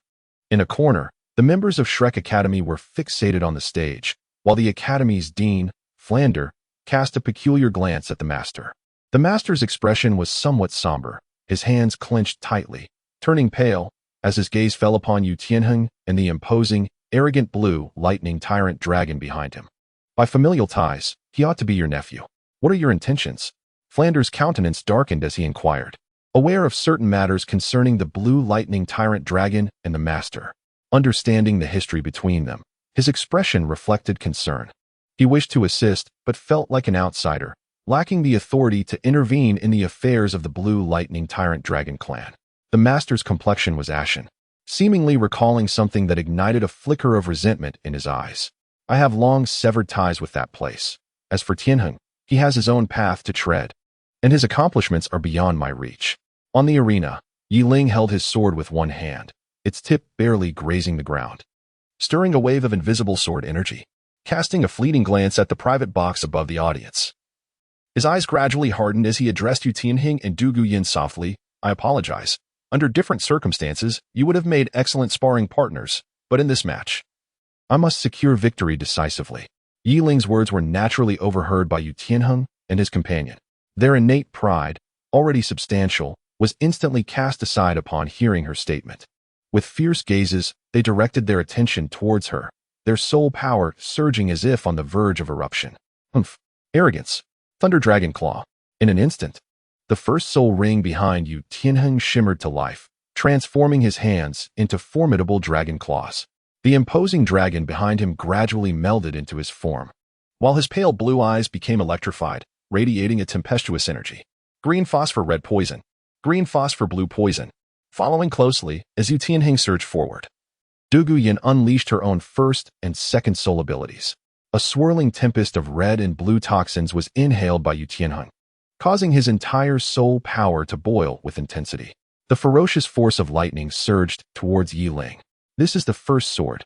In a corner, the members of Shrek Academy were fixated on the stage, while the Academy's dean, Flander, cast a peculiar glance at the master. The master's expression was somewhat somber, his hands clenched tightly, turning pale, as his gaze fell upon Yu Tianheng and the imposing, arrogant Blue Lightning Tyrant Dragon behind him. By familial ties, he ought to be your nephew. What are your intentions? Flander's countenance darkened as he inquired, aware of certain matters concerning the Blue Lightning Tyrant Dragon and the master. Understanding the history between them, his expression reflected concern. He wished to assist, but felt like an outsider, lacking the authority to intervene in the affairs of the Blue Lightning Tyrant Dragon clan. The master's complexion was ashen, seemingly recalling something that ignited a flicker of resentment in his eyes. I have long severed ties with that place. As for Tianheng, he has his own path to tread, and his accomplishments are beyond my reach. On the arena, Yiling held his sword with one hand, its tip barely grazing the ground, stirring a wave of invisible sword energy, casting a fleeting glance at the private box above the audience. His eyes gradually hardened as he addressed Yu Tianheng and Douluo softly. I apologize. Under different circumstances, you would have made excellent sparring partners, but in this match, I must secure victory decisively. Yiling's words were naturally overheard by Yu Tianheng and his companion. Their innate pride, already substantial, was instantly cast aside upon hearing her statement. With fierce gazes, they directed their attention towards her, their soul power surging as if on the verge of eruption. Humph! Arrogance! Thunder Dragon Claw! In an instant, the first soul ring behind Yu Tianheng shimmered to life, transforming his hands into formidable dragon claws. The imposing dragon behind him gradually melded into his form, while his pale blue eyes became electrified, radiating a tempestuous energy. Green phosphor red poison. Green phosphor blue poison. Following closely, as Yu Tianheng surged forward, Douluo unleashed her own first and second soul abilities. A swirling tempest of red and blue toxins was inhaled by Yu Tianheng, causing his entire soul power to boil with intensity. The ferocious force of lightning surged towards Yiling. This is the first sword.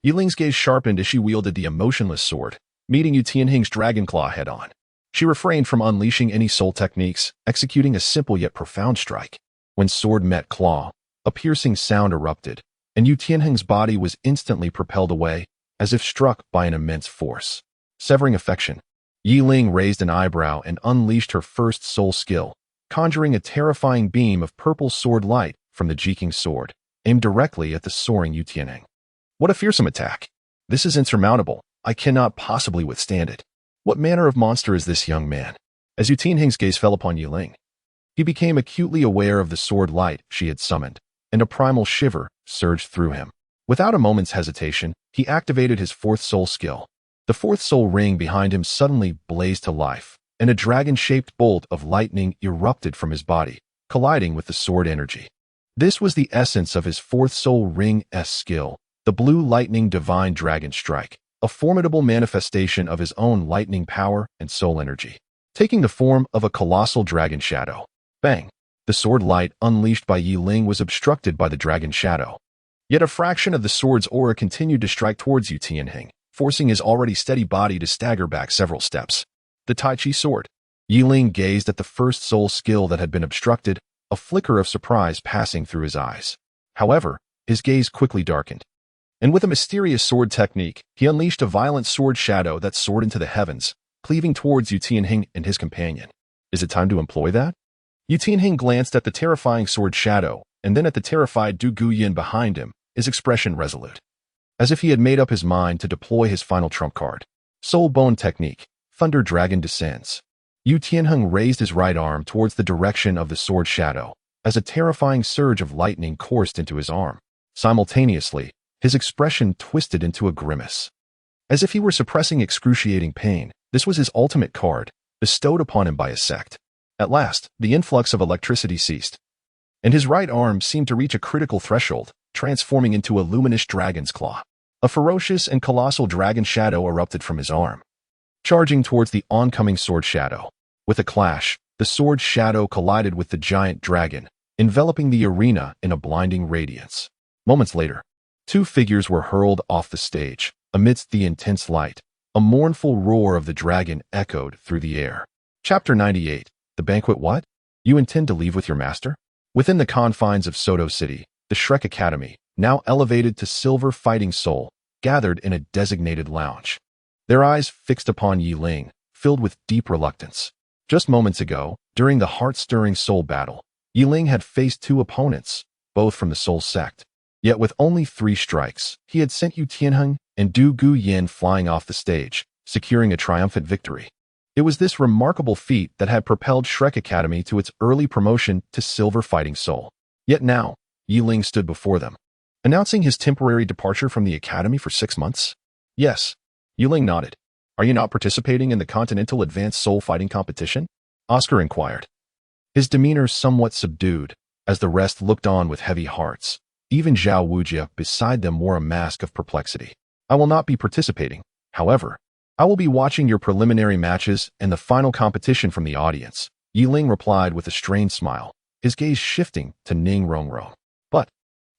Yiling's gaze sharpened as she wielded the emotionless sword, meeting Yu Tianheng's dragon claw head-on. She refrained from unleashing any soul techniques, executing a simple yet profound strike. When sword met claw, a piercing sound erupted, and Yu Tianheng's body was instantly propelled away, as if struck by an immense force. Severing affection, Yiling raised an eyebrow and unleashed her first soul skill, conjuring a terrifying beam of purple sword light from the Jiking sword, aimed directly at the soaring Yu Tianheng. What a fearsome attack! This is insurmountable. I cannot possibly withstand it. What manner of monster is this young man? As Yu Tianheng's gaze fell upon Yiling, he became acutely aware of the sword light she had summoned, and a primal shiver surged through him. Without a moment's hesitation, he activated his fourth soul skill. The fourth soul ring behind him suddenly blazed to life, and a dragon-shaped bolt of lightning erupted from his body, colliding with the sword energy. This was the essence of his fourth soul ring's skill, the blue lightning divine dragon strike, a formidable manifestation of his own lightning power and soul energy, taking the form of a colossal dragon shadow. Bang! The sword light unleashed by Yi Ling was obstructed by the dragon shadow. Yet a fraction of the sword's aura continued to strike towards Yu Tianheng, forcing his already steady body to stagger back several steps. The Tai Chi sword. Yi Ling gazed at the first soul skill that had been obstructed, a flicker of surprise passing through his eyes. However, his gaze quickly darkened. And with a mysterious sword technique, he unleashed a violent sword shadow that soared into the heavens, cleaving towards Yu Tianheng and his companion. Is it time to employ that? Yu Tianheng glanced at the terrifying sword shadow, and then at the terrified Du Guyan behind him, his expression resolute. As if he had made up his mind to deploy his final trump card. Soul Bone Technique, Thunder Dragon Descends. Yu Tianheng raised his right arm towards the direction of the sword shadow, as a terrifying surge of lightning coursed into his arm. Simultaneously, his expression twisted into a grimace. As if he were suppressing excruciating pain, this was his ultimate card, bestowed upon him by a sect. At last, the influx of electricity ceased, and his right arm seemed to reach a critical threshold, transforming into a luminous dragon's claw. A ferocious and colossal dragon shadow erupted from his arm, charging towards the oncoming sword shadow. With a clash, the sword shadow collided with the giant dragon, enveloping the arena in a blinding radiance. Moments later, two figures were hurled off the stage. Amidst the intense light, a mournful roar of the dragon echoed through the air. Chapter 98. The Banquet. What? You intend to leave with your master? Within the confines of Soto City, the Shrek Academy, now elevated to Silver Fighting Soul, gathered in a designated lounge. Their eyes fixed upon Yi Ling, filled with deep reluctance. Just moments ago, during the heart-stirring soul battle, Yi Ling had faced two opponents, both from the Soul Sect. Yet with only 3 strikes, he had sent Yu Tianheng and Du Guyan flying off the stage, securing a triumphant victory. It was this remarkable feat that had propelled Shrek Academy to its early promotion to Silver Fighting Soul. Yet now, Yi Ling stood before them, announcing his temporary departure from the academy for 6 months. Yes, Yi Ling nodded. Are you not participating in the Continental Advanced Soul Fighting Competition? Oscar inquired. His demeanor somewhat subdued, as the rest looked on with heavy hearts. Even Zhao Wujia beside them wore a mask of perplexity. I will not be participating. However, I will be watching your preliminary matches and the final competition from the audience, Yi Ling replied with a strained smile, his gaze shifting to Ning Rongrong. But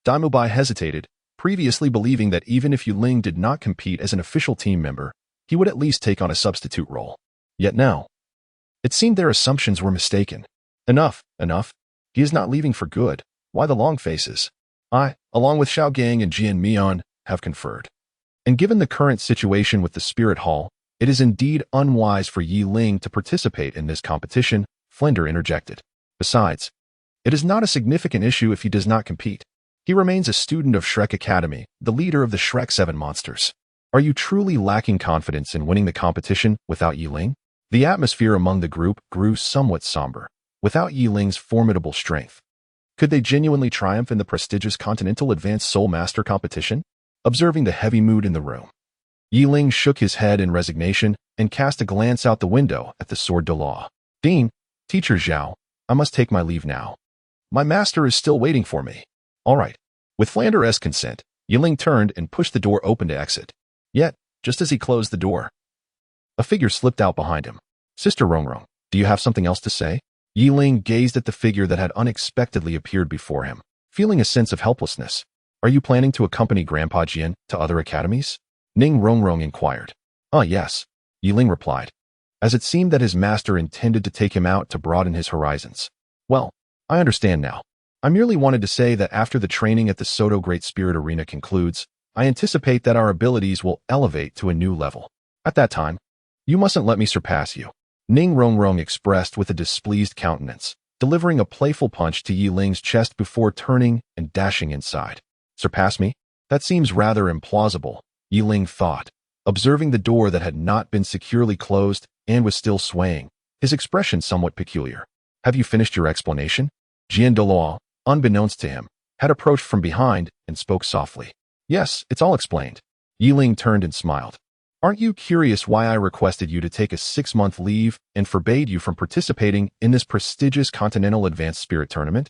Daimu Bai hesitated, previously believing that even if Yi Ling did not compete as an official team member, he would at least take on a substitute role. Yet now, it seemed their assumptions were mistaken. Enough. He is not leaving for good. Why the long faces? I, along with Xiao Gang and Jian Mian, have conferred. And given the current situation with the Spirit Hall, it is indeed unwise for Yi Ling to participate in this competition, Flender interjected. Besides, it is not a significant issue if he does not compete. He remains a student of Shrek Academy, the leader of the Shrek 7 monsters. Are you truly lacking confidence in winning the competition without Yi Ling? The atmosphere among the group grew somewhat somber. Without Yi Ling's formidable strength, could they genuinely triumph in the prestigious Continental Advanced Soul Master competition? Observing the heavy mood in the room, Yi Ling shook his head in resignation and cast a glance out the window at the sword Douluo. Dean, Teacher Zhao, I must take my leave now. My master is still waiting for me. All right. With Flander's consent, Yi Ling turned and pushed the door open to exit. Yet, just as he closed the door, a figure slipped out behind him. Sister Rongrong, do you have something else to say? Yi Ling gazed at the figure that had unexpectedly appeared before him, feeling a sense of helplessness. Are you planning to accompany Grandpa Jian to other academies? Ning Rongrong inquired. Yes, Yi Ling replied, as it seemed that his master intended to take him out to broaden his horizons. Well, I understand now. I merely wanted to say that after the training at the Soto Great Spirit Arena concludes, I anticipate that our abilities will elevate to a new level. At that time, you mustn't let me surpass you. Ning Rongrong expressed with a displeased countenance, delivering a playful punch to Yi Ling's chest before turning and dashing inside. Surpass me? That seems rather implausible, Yi Ling thought, observing the door that had not been securely closed and was still swaying, his expression somewhat peculiar. Have you finished your explanation? Jian Douluo, unbeknownst to him, had approached from behind and spoke softly. Yes, it's all explained. Yi Ling turned and smiled. Aren't you curious why I requested you to take a 6-month leave and forbade you from participating in this prestigious Continental Advanced Spirit Tournament?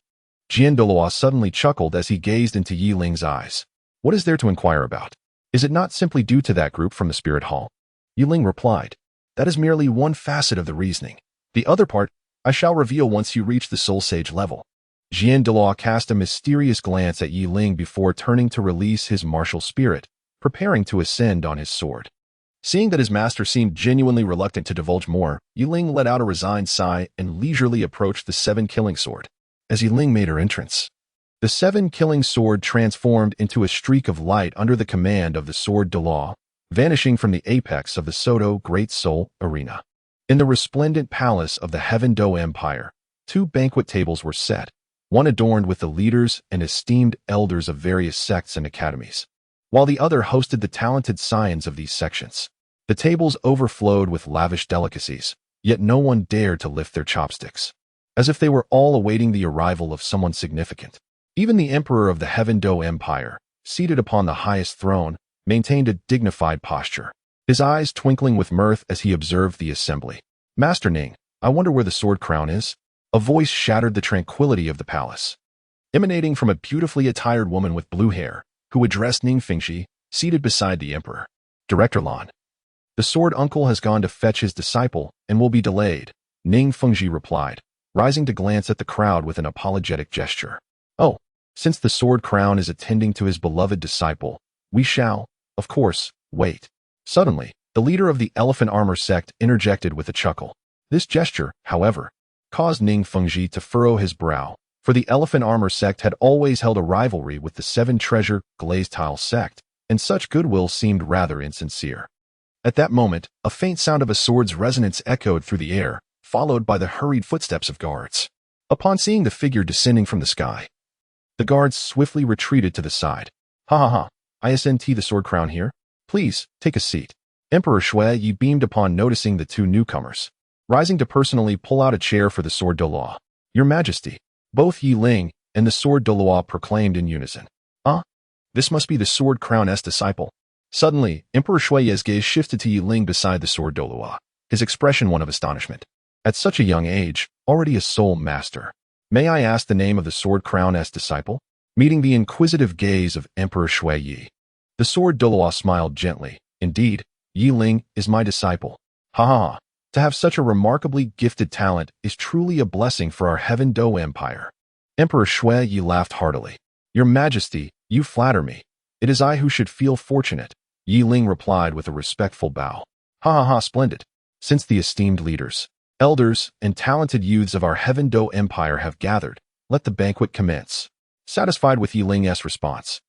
Jian Douluo suddenly chuckled as he gazed into Yi Ling's eyes. What is there to inquire about? Is it not simply due to that group from the spirit hall? Yiling replied, that is merely one facet of the reasoning. The other part I shall reveal once you reach the soul sage level. Douluo cast a mysterious glance at Yiling before turning to release his martial spirit, preparing to ascend on his sword. Seeing that his master seemed genuinely reluctant to divulge more, Yiling let out a resigned sigh and leisurely approached the 7-killing sword. As Yiling made her entrance, the 7-killing sword transformed into a streak of light under the command of the sword Douluo, vanishing from the apex of the Soto Great Soul Arena. In the resplendent palace of the Heaven Do Empire, 2 banquet tables were set, one adorned with the leaders and esteemed elders of various sects and academies, while the other hosted the talented scions of these sections. The tables overflowed with lavish delicacies, yet no one dared to lift their chopsticks, as if they were all awaiting the arrival of someone significant. Even the emperor of the Heaven Do Empire, seated upon the highest throne, maintained a dignified posture, his eyes twinkling with mirth as he observed the assembly. Master Ning, I wonder where the sword crown is? A voice shattered the tranquility of the palace, emanating from a beautifully attired woman with blue hair, who addressed Ning Fengxi, seated beside the emperor. Director Lan. The sword uncle has gone to fetch his disciple and will be delayed, Ning Fengxi replied, rising to glance at the crowd with an apologetic gesture. Oh, since the sword crown is attending to his beloved disciple, we shall, of course, wait. Suddenly, the leader of the Elephant Armor sect interjected with a chuckle. This gesture, however, caused Ning Fengxi to furrow his brow, for the Elephant Armor sect had always held a rivalry with the 7-treasure Glazed Tile sect, and such goodwill seemed rather insincere. At that moment, a faint sound of a sword's resonance echoed through the air, followed by the hurried footsteps of guards. Upon seeing the figure descending from the sky, the guards swiftly retreated to the side. Ha ha ha, isn't the sword crown here? Please, take a seat. Emperor Shui Yi beamed upon noticing the 2 newcomers, rising to personally pull out a chair for the sword Douluo. Your Majesty, both Yiling and the sword Douluo proclaimed in unison. This must be the sword crown's disciple. Suddenly, Emperor Shui Yi's gaze shifted to Yiling beside the sword Douluo, his expression one of astonishment. At such a young age, already a soul master. May I ask the name of the sword crown's disciple? Meeting the inquisitive gaze of Emperor Shui Yi, the sword Douluo smiled gently. Indeed, Yiling is my disciple. Ha ha ha. To have such a remarkably gifted talent is truly a blessing for our Heaven Do Empire. Emperor Shui Yi laughed heartily. Your Majesty, you flatter me. It is I who should feel fortunate, Yiling replied with a respectful bow. Ha ha ha, splendid. Since the esteemed leaders, elders, and talented youths of our Heaven Do Empire have gathered, let the banquet commence. Satisfied with Yiling's response,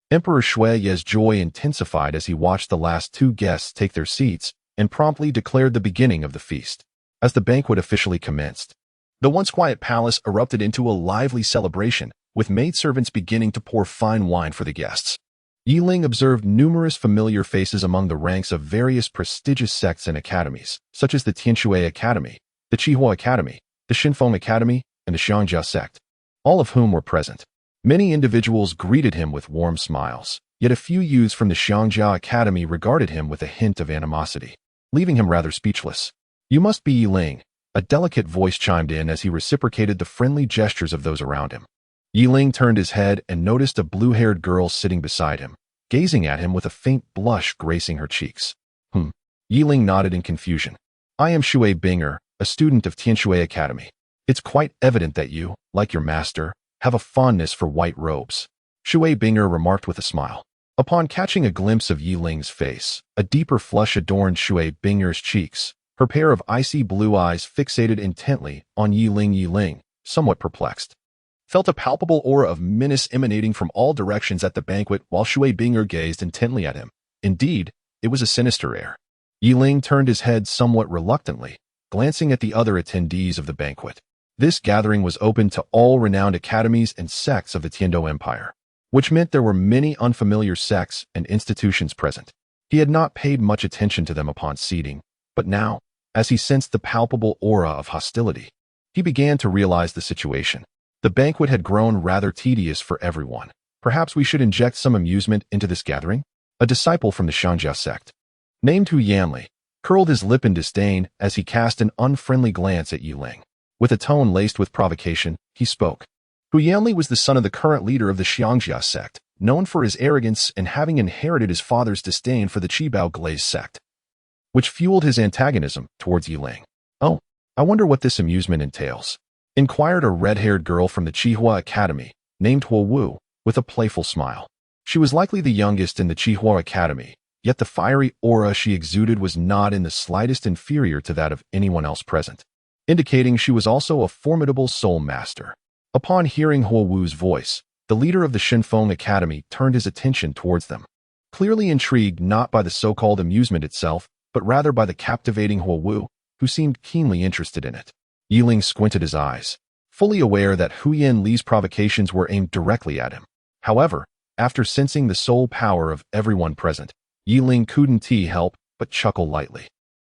Emperor Shui Yi's joy intensified as he watched the last 2 guests take their seats and promptly declared the beginning of the feast. As the banquet officially commenced, the once quiet palace erupted into a lively celebration, with maidservants beginning to pour fine wine for the guests. Yiling observed numerous familiar faces among the ranks of various prestigious sects and academies, such as the Tianshui Academy, the Qihua Academy, the Shinfeng Academy, and the Xiangjia sect, all of whom were present. Many individuals greeted him with warm smiles, yet a few youths from the Xiangjia Academy regarded him with a hint of animosity, leaving him rather speechless. You must be Yiling, a delicate voice chimed in as he reciprocated the friendly gestures of those around him. Yiling turned his head and noticed a blue-haired girl sitting beside him, gazing at him with a faint blush gracing her cheeks. Yiling nodded in confusion. I am Shui Binger, a student of Tianshui Academy. It's quite evident that you, like your master, have a fondness for white robes, Shui Binger remarked with a smile. Upon catching a glimpse of Yiling's face, a deeper flush adorned Shui Binger's cheeks, her pair of icy blue eyes fixated intently on Yiling, somewhat perplexed, felt a palpable aura of menace emanating from all directions at the banquet while Shui Binger gazed intently at him. Indeed, it was a sinister air. Yiling turned his head somewhat reluctantly, glancing at the other attendees of the banquet. This gathering was open to all renowned academies and sects of the Tiando Empire, which meant there were many unfamiliar sects and institutions present. He had not paid much attention to them upon seating, but now, as he sensed the palpable aura of hostility, he began to realize the situation. The banquet had grown rather tedious for everyone. Perhaps we should inject some amusement into this gathering? A disciple from the Xiangjia sect, named Hu Yanli, curled his lip in disdain as he cast an unfriendly glance at Yiling. With a tone laced with provocation, he spoke. Hu Yanli was the son of the current leader of the Xiangjia sect, known for his arrogance and having inherited his father's disdain for the Qibao Glaze sect, which fueled his antagonism towards Yiling. "Oh, I wonder what this amusement entails," inquired a red-haired girl from the Qihua Academy, named Huo Wu, with a playful smile. She was likely the youngest in the Qihua Academy, yet the fiery aura she exuded was not in the slightest inferior to that of anyone else present, indicating she was also a formidable soul master. Upon hearing Huo Wu's voice, the leader of the Shinfeng Academy turned his attention towards them, clearly intrigued not by the so-called amusement itself, but rather by the captivating Huo Wu, who seemed keenly interested in it. Yiling squinted his eyes, fully aware that Huyan Li's provocations were aimed directly at him. However, after sensing the soul power of everyone present, Yiling couldn't help but chuckle lightly.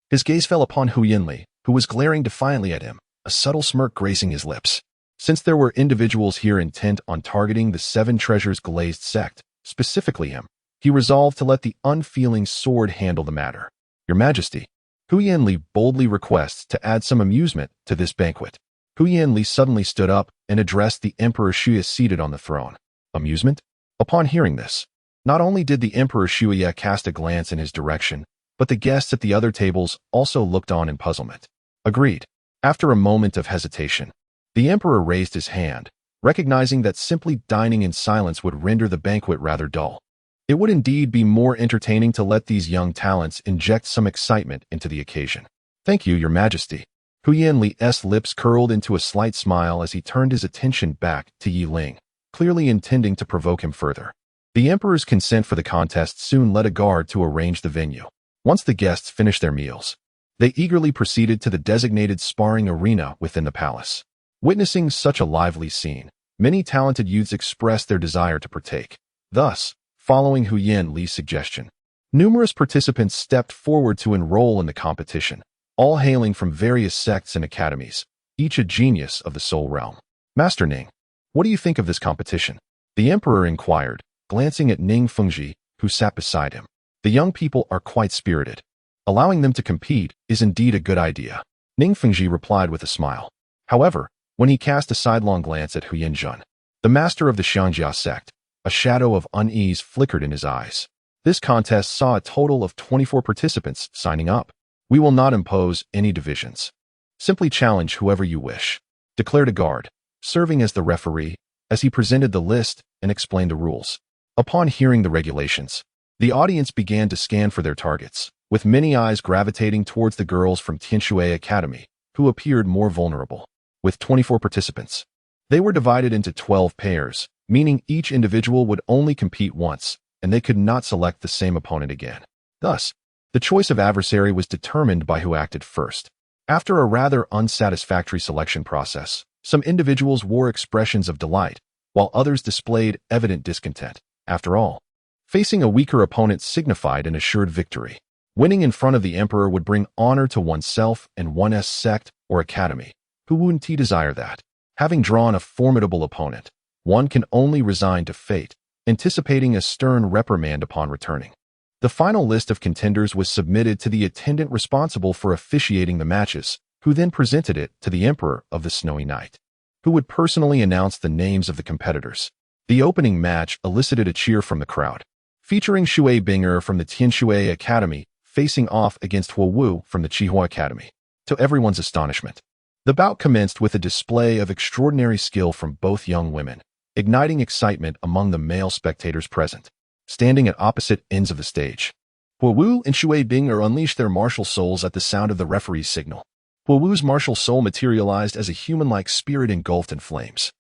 His gaze fell upon Huyan Li, who was glaring defiantly at him, a subtle smirk gracing his lips. Since there were individuals here intent on targeting the Seven Treasures Glazed sect, specifically him, he resolved to let the unfeeling sword handle the matter. "Your Majesty, Huyan Li boldly requests to add some amusement to this banquet." Huyan Li suddenly stood up and addressed the Emperor Shuya seated on the throne. Amusement? Upon hearing this, not only did the Emperor Shuya cast a glance in his direction, but the guests at the other tables also looked on in puzzlement. Agreed. After a moment of hesitation, the Emperor raised his hand, recognizing that simply dining in silence would render the banquet rather dull. It would indeed be more entertaining to let these young talents inject some excitement into the occasion. "Thank you, Your Majesty." Huyan Li's lips curled into a slight smile as he turned his attention back to Yiling, clearly intending to provoke him further. The Emperor's consent for the contest soon led a guard to arrange the venue. Once the guests finished their meals, they eagerly proceeded to the designated sparring arena within the palace. Witnessing such a lively scene, many talented youths expressed their desire to partake. Thus, following Huyan Li's suggestion, numerous participants stepped forward to enroll in the competition, all hailing from various sects and academies, each a genius of the soul realm. "Master Ning, what do you think of this competition?" the Emperor inquired, glancing at Ning Fengji, who sat beside him. "The young people are quite spirited. Allowing them to compete is indeed a good idea," Ning Fengji replied with a smile. However, when he cast a sidelong glance at Huyan Jun, the master of the Xiangjia sect, a shadow of unease flickered in his eyes. This contest saw a total of 24 participants signing up. "We will not impose any divisions. Simply challenge whoever you wish," declared a guard, serving as the referee, as he presented the list and explained the rules. Upon hearing the regulations, the audience began to scan for their targets, with many eyes gravitating towards the girls from Tianshui Academy, who appeared more vulnerable. With 24 participants, they were divided into 12 pairs, meaning each individual would only compete once, and they could not select the same opponent again. Thus, the choice of adversary was determined by who acted first. After a rather unsatisfactory selection process, some individuals wore expressions of delight, while others displayed evident discontent. After all, facing a weaker opponent signified an assured victory. Winning in front of the Emperor would bring honor to oneself and one's sect or academy. Who wouldn't desire that? Having drawn a formidable opponent, one can only resign to fate, anticipating a stern reprimand upon returning. The final list of contenders was submitted to the attendant responsible for officiating the matches, who then presented it to the Emperor of the Snowy Night, who would personally announce the names of the competitors. The opening match elicited a cheer from the crowd, featuring Shui Binger from the Tianshui Academy facing off against Huo Wu from the Qihua Academy. To everyone's astonishment, the bout commenced with a display of extraordinary skill from both young women, igniting excitement among the male spectators present. Standing at opposite ends of the stage, Huo Wu and Shui Binger unleashed their martial souls at the sound of the referee's signal. Huo Wu's martial soul materialized as a human-like spirit engulfed in flames.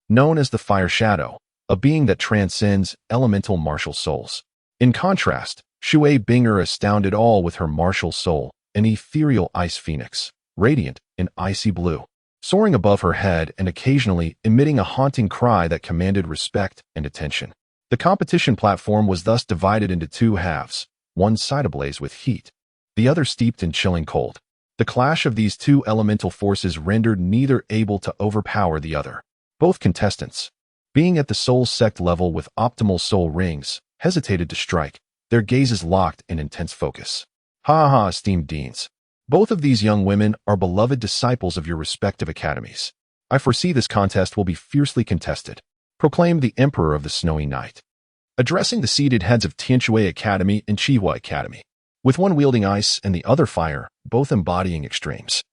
Known as the Fire Shadow, a being that transcends elemental martial souls. In contrast, Shui Binger astounded all with her martial soul, an ethereal ice phoenix, radiant in icy blue, soaring above her head and occasionally emitting a haunting cry that commanded respect and attention. The competition platform was thus divided into two halves, one side ablaze with heat, the other steeped in chilling cold. The clash of these two elemental forces rendered neither able to overpower the other. Both contestants, being at the soul sect level with optimal soul rings, hesitated to strike, their gazes locked in intense focus. Ha ha, esteemed deans. Both of these young women are beloved disciples of your respective academies. I foresee this contest will be fiercely contested, proclaimed the Emperor of the Snowy Night. addressing the seated heads of Tianshui Academy and Qihua Academy, with one wielding ice and the other fire, both embodying extremes.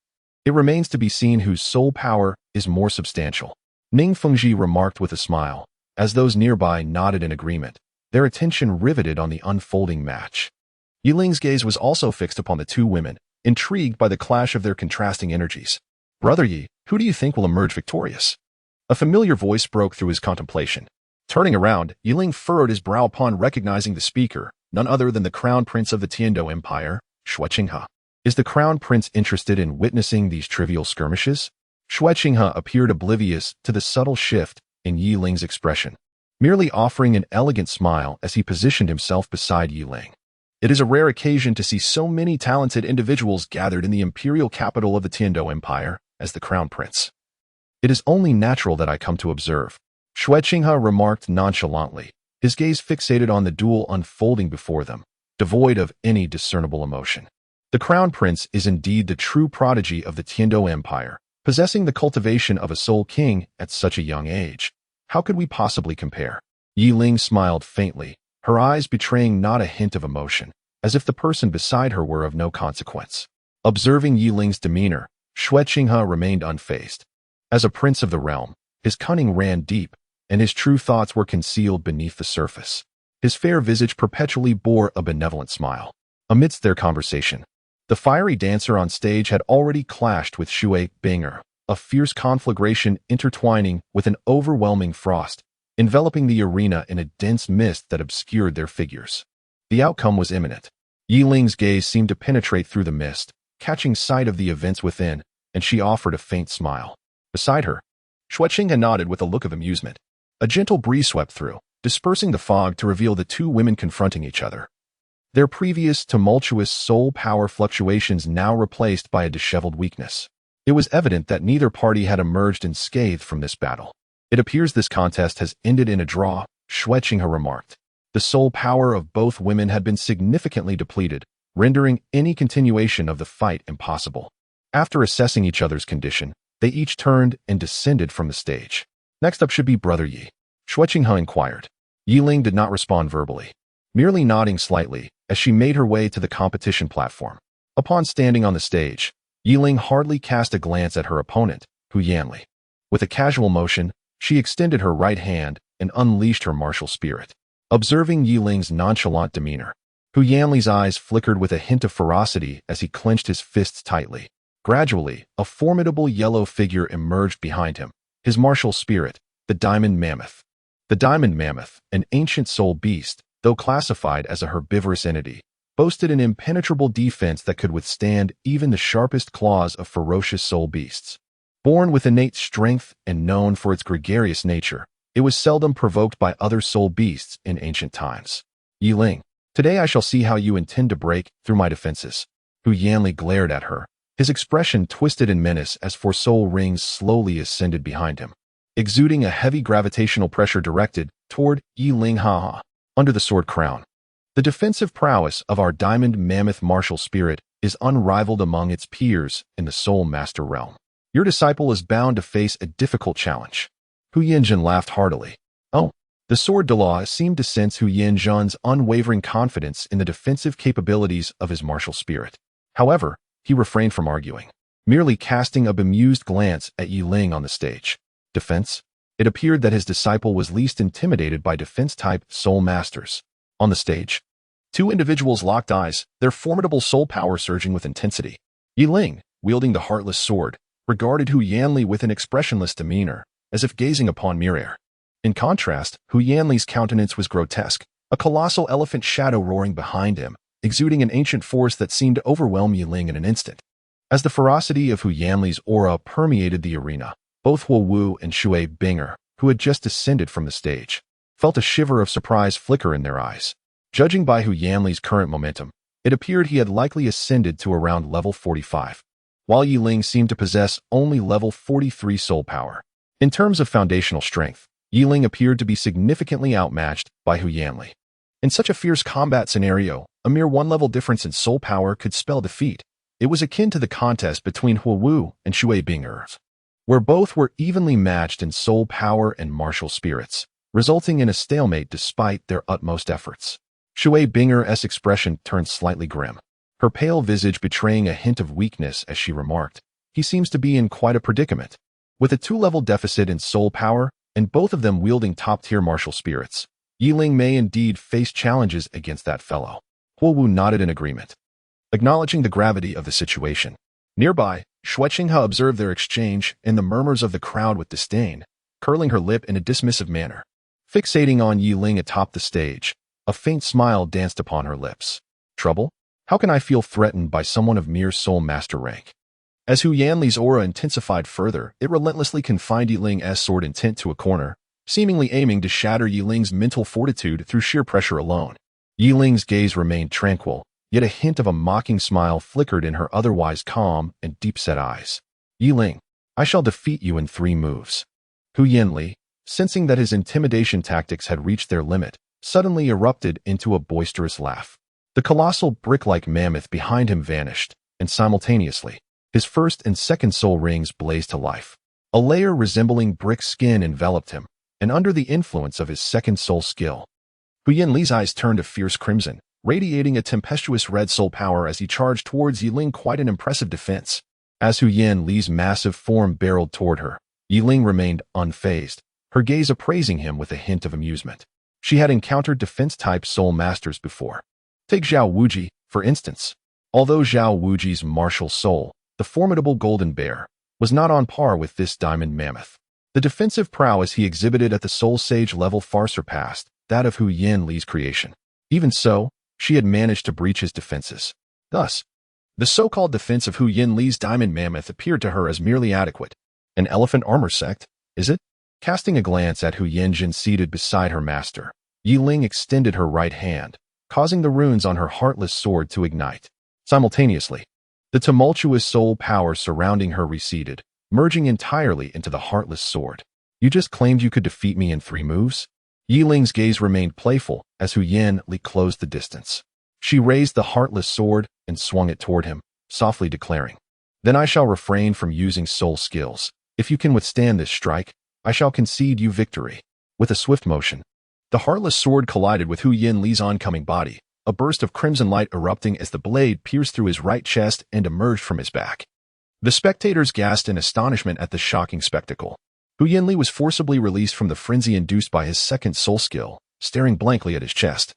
It remains to be seen whose soul power is more substantial. Ning Fengji remarked with a smile, as those nearby nodded in agreement, their attention riveted on the unfolding match. Yiling's gaze was also fixed upon the two women, intrigued by the clash of their contrasting energies. "Brother Yi, who do you think will emerge victorious?" A familiar voice broke through his contemplation. Turning around, Yiling furrowed his brow upon recognizing the speaker, none other than the Crown Prince of the Tiando Empire, Xue Qinghe. Is the Crown Prince interested in witnessing these trivial skirmishes? Xue Qinghe appeared oblivious to the subtle shift in Yiling's expression, merely offering an elegant smile as he positioned himself beside Yiling. It is a rare occasion to see so many talented individuals gathered in the imperial capital of the Tiando Empire as the Crown Prince. It is only natural that I come to observe, Xue Qinghe remarked nonchalantly, his gaze fixated on the duel unfolding before them, devoid of any discernible emotion. The Crown Prince is indeed the true prodigy of the Tiando Empire, possessing the cultivation of a soul king at such a young age. How could we possibly compare? Yiling smiled faintly, her eyes betraying not a hint of emotion, as if the person beside her were of no consequence. Observing Yiling's demeanor, Xue Qinghe remained unfazed. As a prince of the realm, his cunning ran deep, and his true thoughts were concealed beneath the surface. His fair visage perpetually bore a benevolent smile. Amidst their conversation, the fiery dancer on stage had already clashed with Shui Binger, a fierce conflagration intertwining with an overwhelming frost, enveloping the arena in a dense mist that obscured their figures. The outcome was imminent. Yiling's gaze seemed to penetrate through the mist, catching sight of the events within, and she offered a faint smile. Beside her, Xue Qinghe nodded with a look of amusement. A gentle breeze swept through, dispersing the fog to reveal the two women confronting each other. Their previous tumultuous soul power fluctuations now replaced by a disheveled weakness. It was evident that neither party had emerged unscathed from this battle. "It appears this contest has ended in a draw," Xue Qinghe remarked. The soul power of both women had been significantly depleted, rendering any continuation of the fight impossible. After assessing each other's condition, they each turned and descended from the stage. "Next up should be Brother Yi," Xue Qinghe inquired. Yiling did not respond verbally, merely nodding slightly as she made her way to the competition platform. Upon standing on the stage, Yiling hardly cast a glance at her opponent, Hu Yanli. With a casual motion, she extended her right hand and unleashed her martial spirit. Observing Yiling's nonchalant demeanor, Hu Yanli's eyes flickered with a hint of ferocity as he clenched his fists tightly. Gradually, a formidable yellow figure emerged behind him, his martial spirit, the Diamond Mammoth. The Diamond Mammoth, an ancient soul beast, though classified as a herbivorous entity, boasted an impenetrable defense that could withstand even the sharpest claws of ferocious soul beasts. Born with innate strength and known for its gregarious nature, it was seldom provoked by other soul beasts in ancient times. "Yiling, today I shall see how you intend to break through my defenses." Hu Yanli glared at her, his expression twisted in menace as four soul rings slowly ascended behind him, exuding a heavy gravitational pressure directed toward Yiling Haha, under the sword crown. "The defensive prowess of our Diamond Mammoth martial spirit is unrivaled among its peers in the Soul Master realm. Your disciple is bound to face a difficult challenge." Hu Yanjun laughed heartily. Oh, the sword Douluo seemed to sense Hu Yanjun's unwavering confidence in the defensive capabilities of his martial spirit. However, he refrained from arguing, merely casting a bemused glance at Yiling on the stage. Defense? It appeared that his disciple was least intimidated by defense-type soul masters. On the stage, two individuals locked eyes, their formidable soul power surging with intensity. Yiling, wielding the heartless sword, regarded Hu Yanli with an expressionless demeanor, as if gazing upon mere air. In contrast, Hu Yanli's countenance was grotesque, a colossal elephant shadow roaring behind him, exuding an ancient force that seemed to overwhelm Yiling in an instant. As the ferocity of Hu Yanli's aura permeated the arena, both Huo Wu and Shui Binger, who had just descended from the stage, felt a shiver of surprise flicker in their eyes. Judging by Hu Yanli's current momentum, it appeared he had likely ascended to around level 45, while Yiling seemed to possess only level 43 soul power. In terms of foundational strength, Yiling appeared to be significantly outmatched by Hu Yanli. In such a fierce combat scenario, a mere one-level difference in soul power could spell defeat. It was akin to the contest between Huo Wu and Shui Binger, where both were evenly matched in soul power and martial spirits. resulting in a stalemate despite their utmost efforts. Shui Binger's expression turned slightly grim, her pale visage betraying a hint of weakness as she remarked, "He seems to be in quite a predicament." With a 2-level deficit in soul power, and both of them wielding top-tier martial spirits, Yiling may indeed face challenges against that fellow. Huowu nodded in agreement, acknowledging the gravity of the situation. Nearby, Xue Qinghe observed their exchange and the murmurs of the crowd with disdain, curling her lip in a dismissive manner. Fixating on Yiling atop the stage, a faint smile danced upon her lips. Trouble? How can I feel threatened by someone of mere soul master rank? As Hu Yanli's aura intensified further, it relentlessly confined Yiling's sword intent to a corner, seemingly aiming to shatter Yiling's mental fortitude through sheer pressure alone. Yiling's gaze remained tranquil, yet a hint of a mocking smile flickered in her otherwise calm and deep-set eyes. "Yiling, I shall defeat you in 3 moves." Hu Yanli, sensing that his intimidation tactics had reached their limit, suddenly erupted into a boisterous laugh. The colossal brick-like mammoth behind him vanished, and simultaneously, his first and second soul rings blazed to life. A layer resembling brick skin enveloped him, and under the influence of his second soul skill, Hu Yanli's eyes turned a fierce crimson, radiating a tempestuous red soul power as he charged towards Yiling, quite an impressive defense. As Hu Yanli's massive form barreled toward her, Yiling remained unfazed, her gaze appraising him with a hint of amusement. She had encountered defense-type soul masters before. Take Zhao Wuji, for instance. Although Zhao Wuji's martial soul, the formidable golden bear, was not on par with this diamond mammoth, the defensive prowess he exhibited at the soul sage level far surpassed that of Hu Yanli's creation. Even so, she had managed to breach his defenses. Thus, the so-called defense of Hu Yanli's diamond mammoth appeared to her as merely adequate. An elephant armor sect, is it? Casting a glance at Hu Yanjin seated beside her master, Yiling extended her right hand, causing the runes on her heartless sword to ignite. Simultaneously, the tumultuous soul power surrounding her receded, merging entirely into the heartless sword. "You just claimed you could defeat me in 3 moves?" Yiling's gaze remained playful as Hu Yanli closed the distance. She raised the heartless sword and swung it toward him, softly declaring, "Then I shall refrain from using soul skills. If you can withstand this strike, I shall concede you victory." With a swift motion, the heartless sword collided with Hu Yanli's oncoming body, a burst of crimson light erupting as the blade pierced through his right chest and emerged from his back. The spectators gasped in astonishment at the shocking spectacle. Hu Yanli was forcibly released from the frenzy induced by his second soul skill, staring blankly at his chest,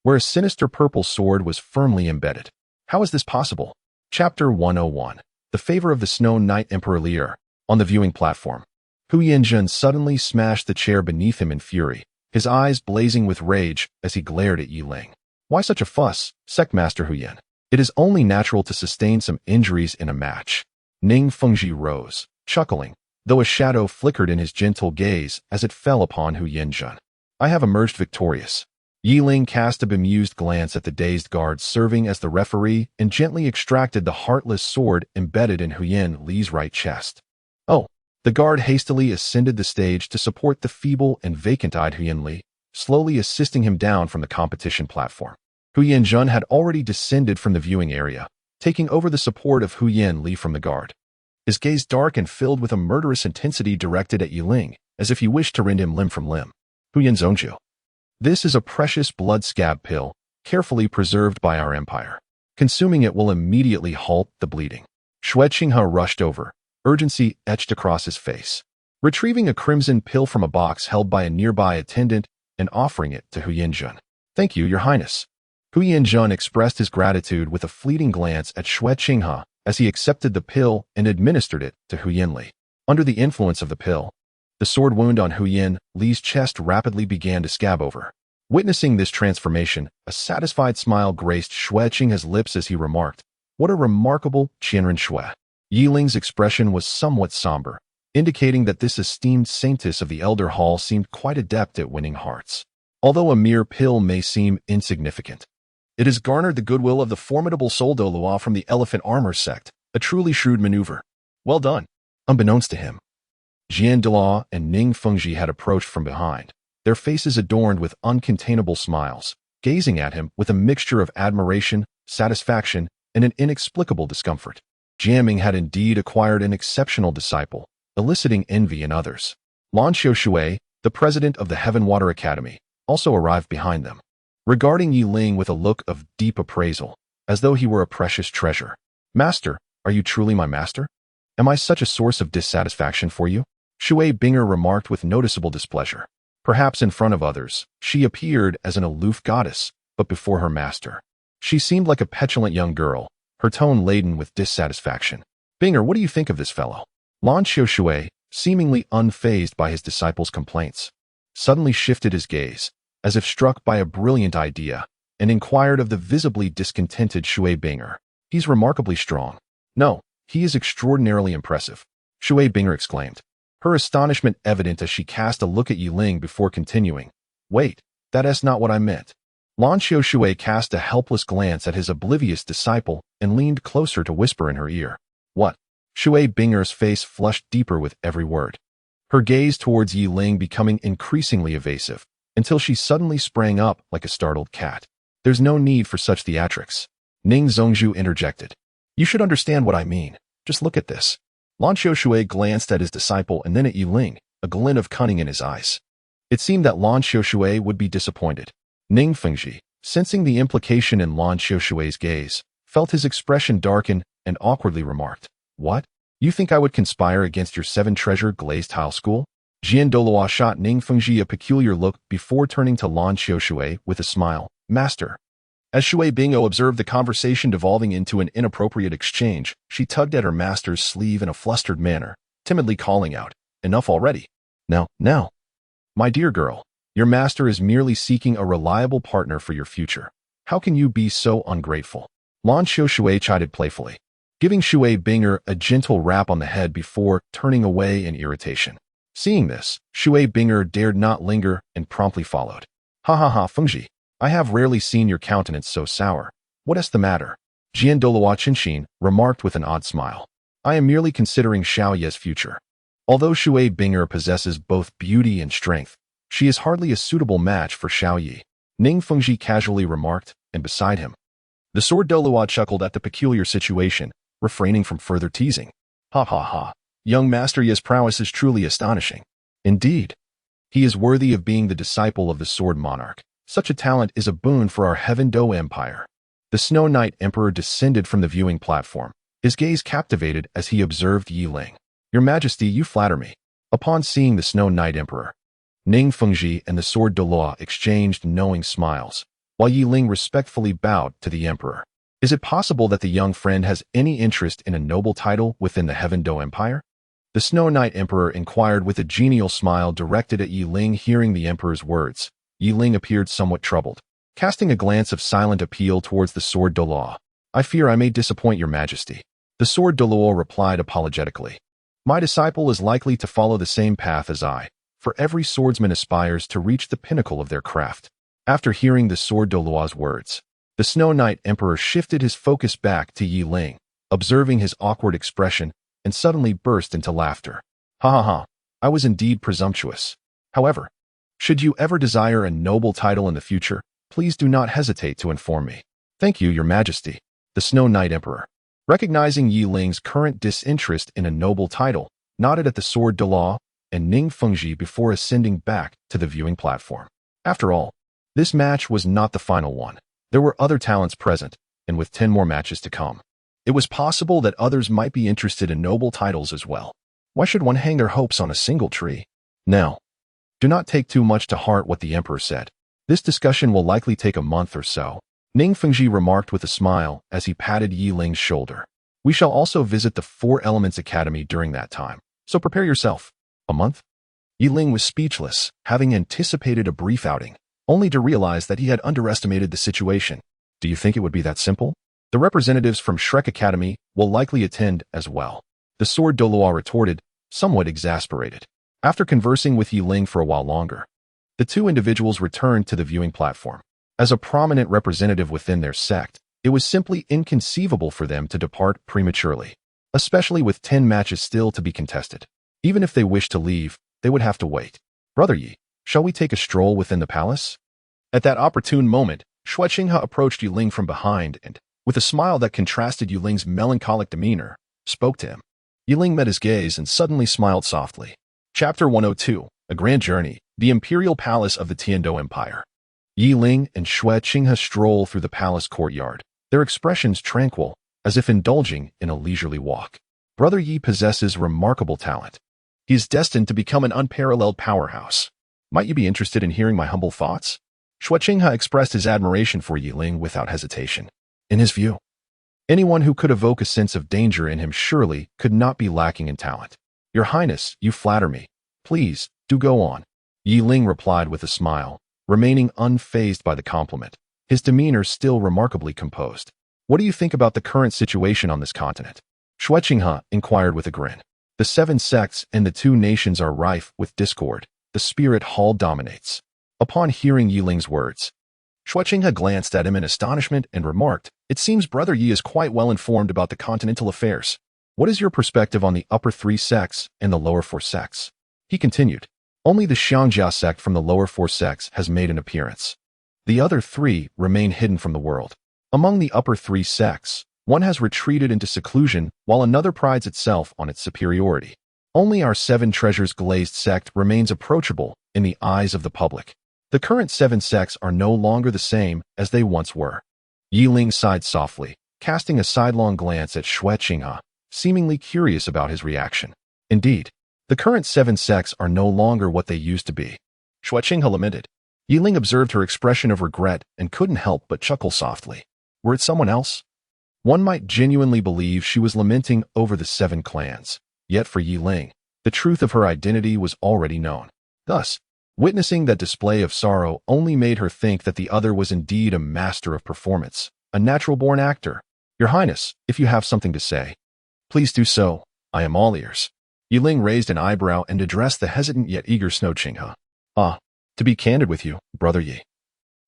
where a sinister purple sword was firmly embedded. How is this possible? Chapter 101. The Favor of the Snow Knight Emperor Lier. On the viewing platform, Hu Yanjun suddenly smashed the chair beneath him in fury, his eyes blazing with rage as he glared at Yiling. "Why such a fuss, Sectmaster Hu Yan? It is only natural to sustain some injuries in a match." Ning Fengji rose, chuckling, though a shadow flickered in his gentle gaze as it fell upon Hu Yanjun. "I have emerged victorious." Yiling cast a bemused glance at the dazed guard serving as the referee and gently extracted the heartless sword embedded in Hu Yanli's right chest. "Oh." The guard hastily ascended the stage to support the feeble and vacant-eyed Hu Yanli, slowly assisting him down from the competition platform. Hu Yanjun had already descended from the viewing area, taking over the support of Hu Yanli from the guard. His gaze dark and filled with a murderous intensity directed at Yiling, as if he wished to rend him limb from limb. "Hu Yanzongju. This is a precious blood scab pill, carefully preserved by our empire. Consuming it will immediately halt the bleeding." Xue Qinghe rushed over, urgency etched across his face. Retrieving a crimson pill from a box held by a nearby attendant and offering it to Hu Yanjun. "Thank you, Your Highness." Hu Yanjun expressed his gratitude with a fleeting glance at Xue Qinghe as he accepted the pill and administered it to Hu Yanli. Under the influence of the pill, the sword wound on Hu Yanli's chest rapidly began to scab over. Witnessing this transformation, a satisfied smile graced Xue Qinghe's lips as he remarked, "What a remarkable Qianren Xue." Yiling's expression was somewhat somber, indicating that this esteemed saintess of the Elder Hall seemed quite adept at winning hearts. Although a mere pill may seem insignificant, it has garnered the goodwill of the formidable Soul Douluo from the Elephant Armor sect, a truly shrewd maneuver. Well done. Unbeknownst to him, Jian Delaw and Ning Fengji had approached from behind, their faces adorned with uncontainable smiles, gazing at him with a mixture of admiration, satisfaction, and an inexplicable discomfort. Jiaming had indeed acquired an exceptional disciple, eliciting envy in others. Lan Xiushui, the the president of the Heaven Water Academy, also arrived behind them, regarding Yi Ling with a look of deep appraisal, as though he were a precious treasure. Master, are you truly my master? Am I such a source of dissatisfaction for you? Shui Binger remarked with noticeable displeasure. Perhaps in front of others, she appeared as an aloof goddess, but before her master, she seemed like a petulant young girl, her tone laden with dissatisfaction. Binger, what do you think of this fellow? Lan Xiaoshui, seemingly unfazed by his disciple's complaints, suddenly shifted his gaze, as if struck by a brilliant idea, and inquired of the visibly discontented Shui Binger. He's remarkably strong. No, he is extraordinarily impressive, Shui Binger exclaimed, her astonishment evident as she cast a look at Yi Ling before continuing. Wait, that's not what I meant. Lan Xiaoshui cast a helpless glance at his oblivious disciple and leaned closer to whisper in her ear. What? Shui Binger's face flushed deeper with every word, her gaze towards Yi Ling becoming increasingly evasive, until she suddenly sprang up like a startled cat. There's no need for such theatrics, Ning Zhongzhu interjected. You should understand what I mean. Just look at this. Lan Xiaoshui glanced at his disciple and then at Yi Ling, a glint of cunning in his eyes. It seemed that Lan Xiaoshui would be disappointed. Ning Fengji, sensing the implication in Lan Xiaoshui's gaze, felt his expression darken and awkwardly remarked, What? You think I would conspire against your 7-treasure glazed tile school? Jian Douluo shot Ning Fengji a peculiar look before turning to Lan Xiaoshui with a smile. Master. As Shui Bingo observed the conversation devolving into an inappropriate exchange, she tugged at her master's sleeve in a flustered manner, timidly calling out, Enough already. Now. My dear girl, your master is merely seeking a reliable partner for your future. How can you be so ungrateful? Lan Xiaoshui chided playfully, giving Shui Binger a gentle rap on the head before turning away in irritation. Seeing this, Shui Binger dared not linger and promptly followed. Ha, Fengji. I have rarely seen your countenance so sour. What is the matter? Jian Douluo Qinshin remarked with an odd smile. I am merely considering Xiao Ye's future. Although Shui Binger possesses both beauty and strength, she is hardly a suitable match for Xiao Yi, Ning Fengji casually remarked, and beside him, the sword Douluo chuckled at the peculiar situation, refraining from further teasing. Ha. Young Master Ye's prowess is truly astonishing. Indeed. He is worthy of being the disciple of the Sword Monarch. Such a talent is a boon for our Heaven Do Empire. The Snow Knight Emperor descended from the viewing platform, his gaze captivated as he observed Yi Ling. Your Majesty, you flatter me. Upon seeing the Snow Knight Emperor, Ning Fengji and the Sword Douluo exchanged knowing smiles, while Yi Ling respectfully bowed to the Emperor. Is it possible that the young friend has any interest in a noble title within the Heaven Do Empire? The Snow Knight Emperor inquired with a genial smile directed at Yi Ling. Hearing the Emperor's words, Yi Ling appeared somewhat troubled, casting a glance of silent appeal towards the Sword Douluo. I fear I may disappoint your Majesty. The Sword Douluo replied apologetically. My disciple is likely to follow the same path as I, for every swordsman aspires to reach the pinnacle of their craft. After hearing the Sword Douluo's words, the Snow Knight Emperor shifted his focus back to Yi Ling, observing his awkward expression, and suddenly burst into laughter. Ha. I was indeed presumptuous. However, should you ever desire a noble title in the future, please do not hesitate to inform me. Thank you, your Majesty. The Snow Knight Emperor, recognizing Yi Ling's current disinterest in a noble title, nodded at the Sword Douluo and Ning Fengji before ascending back to the viewing platform. After all, this match was not the final one. There were other talents present, and with 10 more matches to come, it was possible that others might be interested in noble titles as well. Why should one hang their hopes on a single tree? Now, do not take too much to heart what the Emperor said. This discussion will likely take a month or so, Ning Fengji remarked with a smile as he patted Yi Ling's shoulder. We shall also visit the 4 Elements Academy during that time, so prepare yourself. A month? Yi Ling was speechless, having anticipated a brief outing, only to realize that he had underestimated the situation. Do you think it would be that simple? The representatives from Shrek Academy will likely attend as well, the Sword Douluo retorted, somewhat exasperated. After conversing with Yi Ling for a while longer, the two individuals returned to the viewing platform. As a prominent representative within their sect, it was simply inconceivable for them to depart prematurely, especially with 10 matches still to be contested. Even if they wished to leave, they would have to wait. Brother Yi, shall we take a stroll within the palace? At that opportune moment, Xue Qinghe approached Yi Ling from behind and, with a smile that contrasted Yi Ling's melancholic demeanor, spoke to him. Yi Ling met his gaze and suddenly smiled softly. Chapter 102, A Grand Journey, The imperial palace of the Tiando Empire. Yi Ling and Xue Qinghe stroll through the palace courtyard, their expressions tranquil, as if indulging in a leisurely walk. Brother Yi possesses remarkable talent. He is destined to become an unparalleled powerhouse. Might you be interested in hearing my humble thoughts? Xue Qinghe expressed his admiration for Yi Ling without hesitation. In his view, anyone who could evoke a sense of danger in him surely could not be lacking in talent. Your Highness, you flatter me. Please, do go on. Yi Ling replied with a smile, remaining unfazed by the compliment, his demeanor still remarkably composed. What do you think about the current situation on this continent? Xue Qinghe inquired with a grin. The 7 sects and the 2 nations are rife with discord. The spirit hall dominates. Upon hearing Yi Ling's words, Xue Qinghe glanced at him in astonishment and remarked, "It seems Brother Yi is quite well informed about the continental affairs. What is your perspective on the upper 3 sects and the lower 4 sects?" He continued, "Only the Xiangjia sect from the lower 4 sects has made an appearance. The other 3 remain hidden from the world. Among the upper 3 sects, one has retreated into seclusion while another prides itself on its superiority. Only our 7 treasures glazed sect remains approachable in the eyes of the public. The current 7 sects are no longer the same as they once were." Yi Ling sighed softly, casting a sidelong glance at Xue Qinghe, seemingly curious about his reaction. Indeed, the current 7 sects are no longer what they used to be. Xue Qinghe lamented. Yi Ling observed her expression of regret and couldn't help but chuckle softly. Were it someone else, one might genuinely believe she was lamenting over the 7 clans. Yet for Yi Ling, the truth of her identity was already known. Thus, witnessing that display of sorrow only made her think that the other was indeed a master of performance, a natural-born actor. "Your Highness, if you have something to say, please do so. I am all ears." Yi Ling raised an eyebrow and addressed the hesitant yet eager Xue Qinghe. To be candid with you, Brother Yi.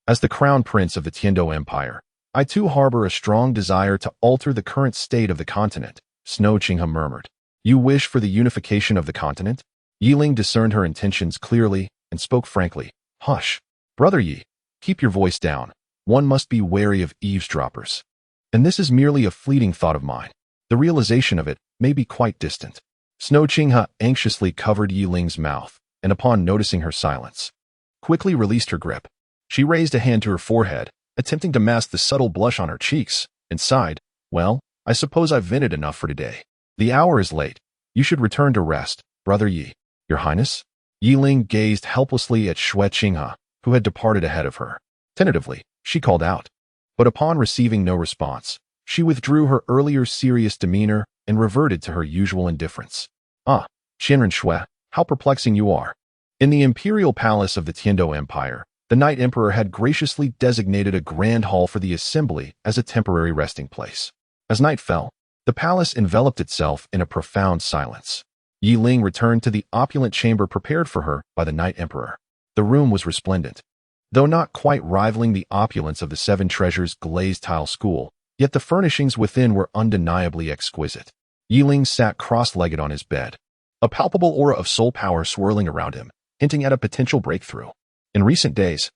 As the crown prince of the Tiando Empire, I too harbor a strong desire to alter the current state of the continent, Xue Qinghe murmured. "You wish for the unification of the continent?" Yi Ling discerned her intentions clearly and spoke frankly. "Hush, Brother Yi, keep your voice down. One must be wary of eavesdroppers. And this is merely a fleeting thought of mine. The realization of it may be quite distant." Xue Qinghe anxiously covered Yi Ling's mouth, and upon noticing her silence, quickly released her grip. She raised a hand to her forehead, attempting to mask the subtle blush on her cheeks, and sighed, "Well, I suppose I've vented enough for today. The hour is late. You should return to rest, Brother Yi." "Your Highness?" Yi Ling gazed helplessly at Xue Qinghe, who had departed ahead of her. Tentatively, she called out. But upon receiving no response, she withdrew her earlier serious demeanor and reverted to her usual indifference. Qianren Xue, how perplexing you are." In the imperial palace of the Tiando Empire, the Night Emperor had graciously designated a grand hall for the assembly as a temporary resting place. As night fell, the palace enveloped itself in a profound silence. Yi Ling returned to the opulent chamber prepared for her by the Night Emperor. The room was resplendent. Though not quite rivaling the opulence of the 7 treasures glazed tile school, yet the furnishings within were undeniably exquisite. Yi Ling sat cross-legged on his bed, a palpable aura of soul power swirling around him, hinting at a potential breakthrough. In recent days,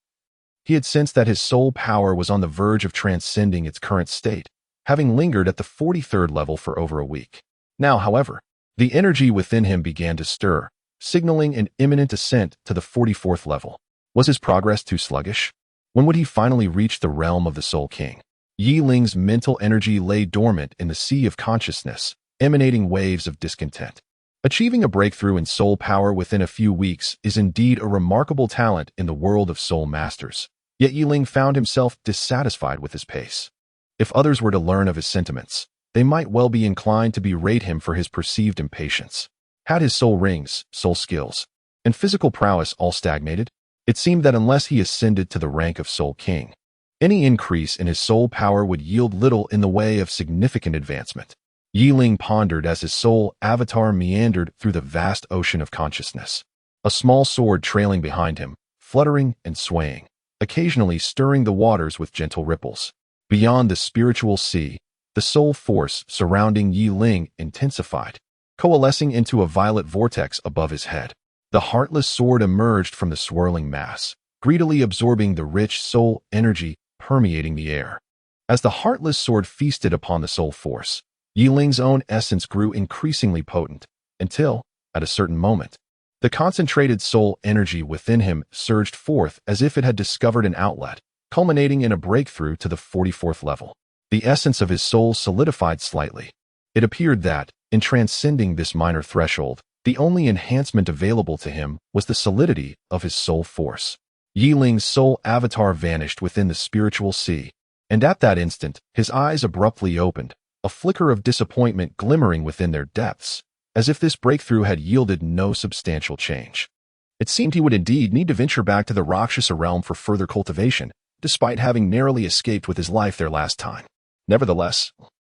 he had sensed that his soul power was on the verge of transcending its current state, having lingered at the 43rd level for over a week. Now, however, the energy within him began to stir, signaling an imminent ascent to the 44th level. Was his progress too sluggish? When would he finally reach the realm of the Soul King? Yi Ling's mental energy lay dormant in the sea of consciousness, emanating waves of discontent. Achieving a breakthrough in soul power within a few weeks is indeed a remarkable talent in the world of soul masters. Yet Yi Ling found himself dissatisfied with his pace. If others were to learn of his sentiments, they might well be inclined to berate him for his perceived impatience. Had his soul rings, soul skills, and physical prowess all stagnated? It seemed that unless he ascended to the rank of Soul King, any increase in his soul power would yield little in the way of significant advancement. Yi Ling pondered as his soul avatar meandered through the vast ocean of consciousness, a small sword trailing behind him, fluttering and swaying, occasionally stirring the waters with gentle ripples. Beyond the spiritual sea, the soul force surrounding Yi Ling intensified, coalescing into a violet vortex above his head. The heartless sword emerged from the swirling mass, greedily absorbing the rich soul energy permeating the air. As the heartless sword feasted upon the soul force, Yi Ling's own essence grew increasingly potent, until, at a certain moment, The concentrated soul energy within him surged forth as if it had discovered an outlet, culminating in a breakthrough to the 44th level. The essence of his soul solidified slightly. It appeared that, in transcending this minor threshold, the only enhancement available to him was the solidity of his soul force. Yiling's soul avatar vanished within the spiritual sea, and at that instant, his eyes abruptly opened, a flicker of disappointment glimmering within their depths, as if this breakthrough had yielded no substantial change. It seemed he would indeed need to venture back to the Rakshasa realm for further cultivation, despite having narrowly escaped with his life there last time. Nevertheless,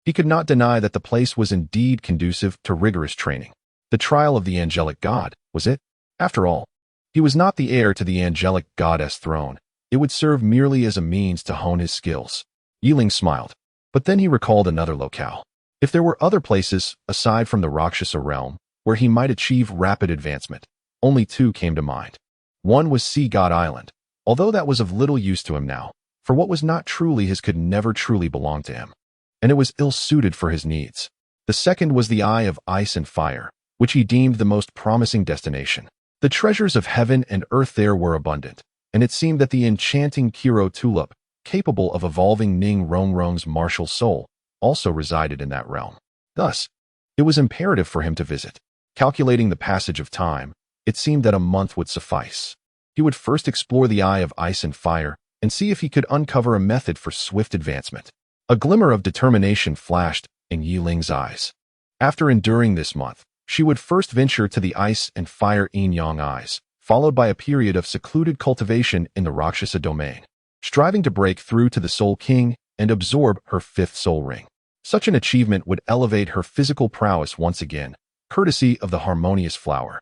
he could not deny that the place was indeed conducive to rigorous training. The trial of the angelic god, was it? After all, he was not the heir to the angelic goddess throne. It would serve merely as a means to hone his skills. Yiling smiled, but then he recalled another locale. If there were other places, aside from the Rakshasa realm, where he might achieve rapid advancement, only two came to mind. One was Sea God Island, although that was of little use to him now, for what was not truly his could never truly belong to him, and it was ill-suited for his needs. The second was the Eye of Ice and Fire, which he deemed the most promising destination. The treasures of heaven and earth there were abundant, and it seemed that the enchanting Kiro tulip, capable of evolving Ning Rongrong's martial soul, also resided in that realm. Thus, it was imperative for him to visit. Calculating the passage of time, it seemed that a month would suffice. He would first explore the Eye of Ice and Fire and see if he could uncover a method for swift advancement. A glimmer of determination flashed in Yiling's eyes. After enduring this month, she would first venture to the Ice and Fire Yin-Yang Eyes, followed by a period of secluded cultivation in the Rakshasa domain, striving to break through to the Soul King and absorb her fifth soul ring. Such an achievement would elevate her physical prowess once again, courtesy of the harmonious flower,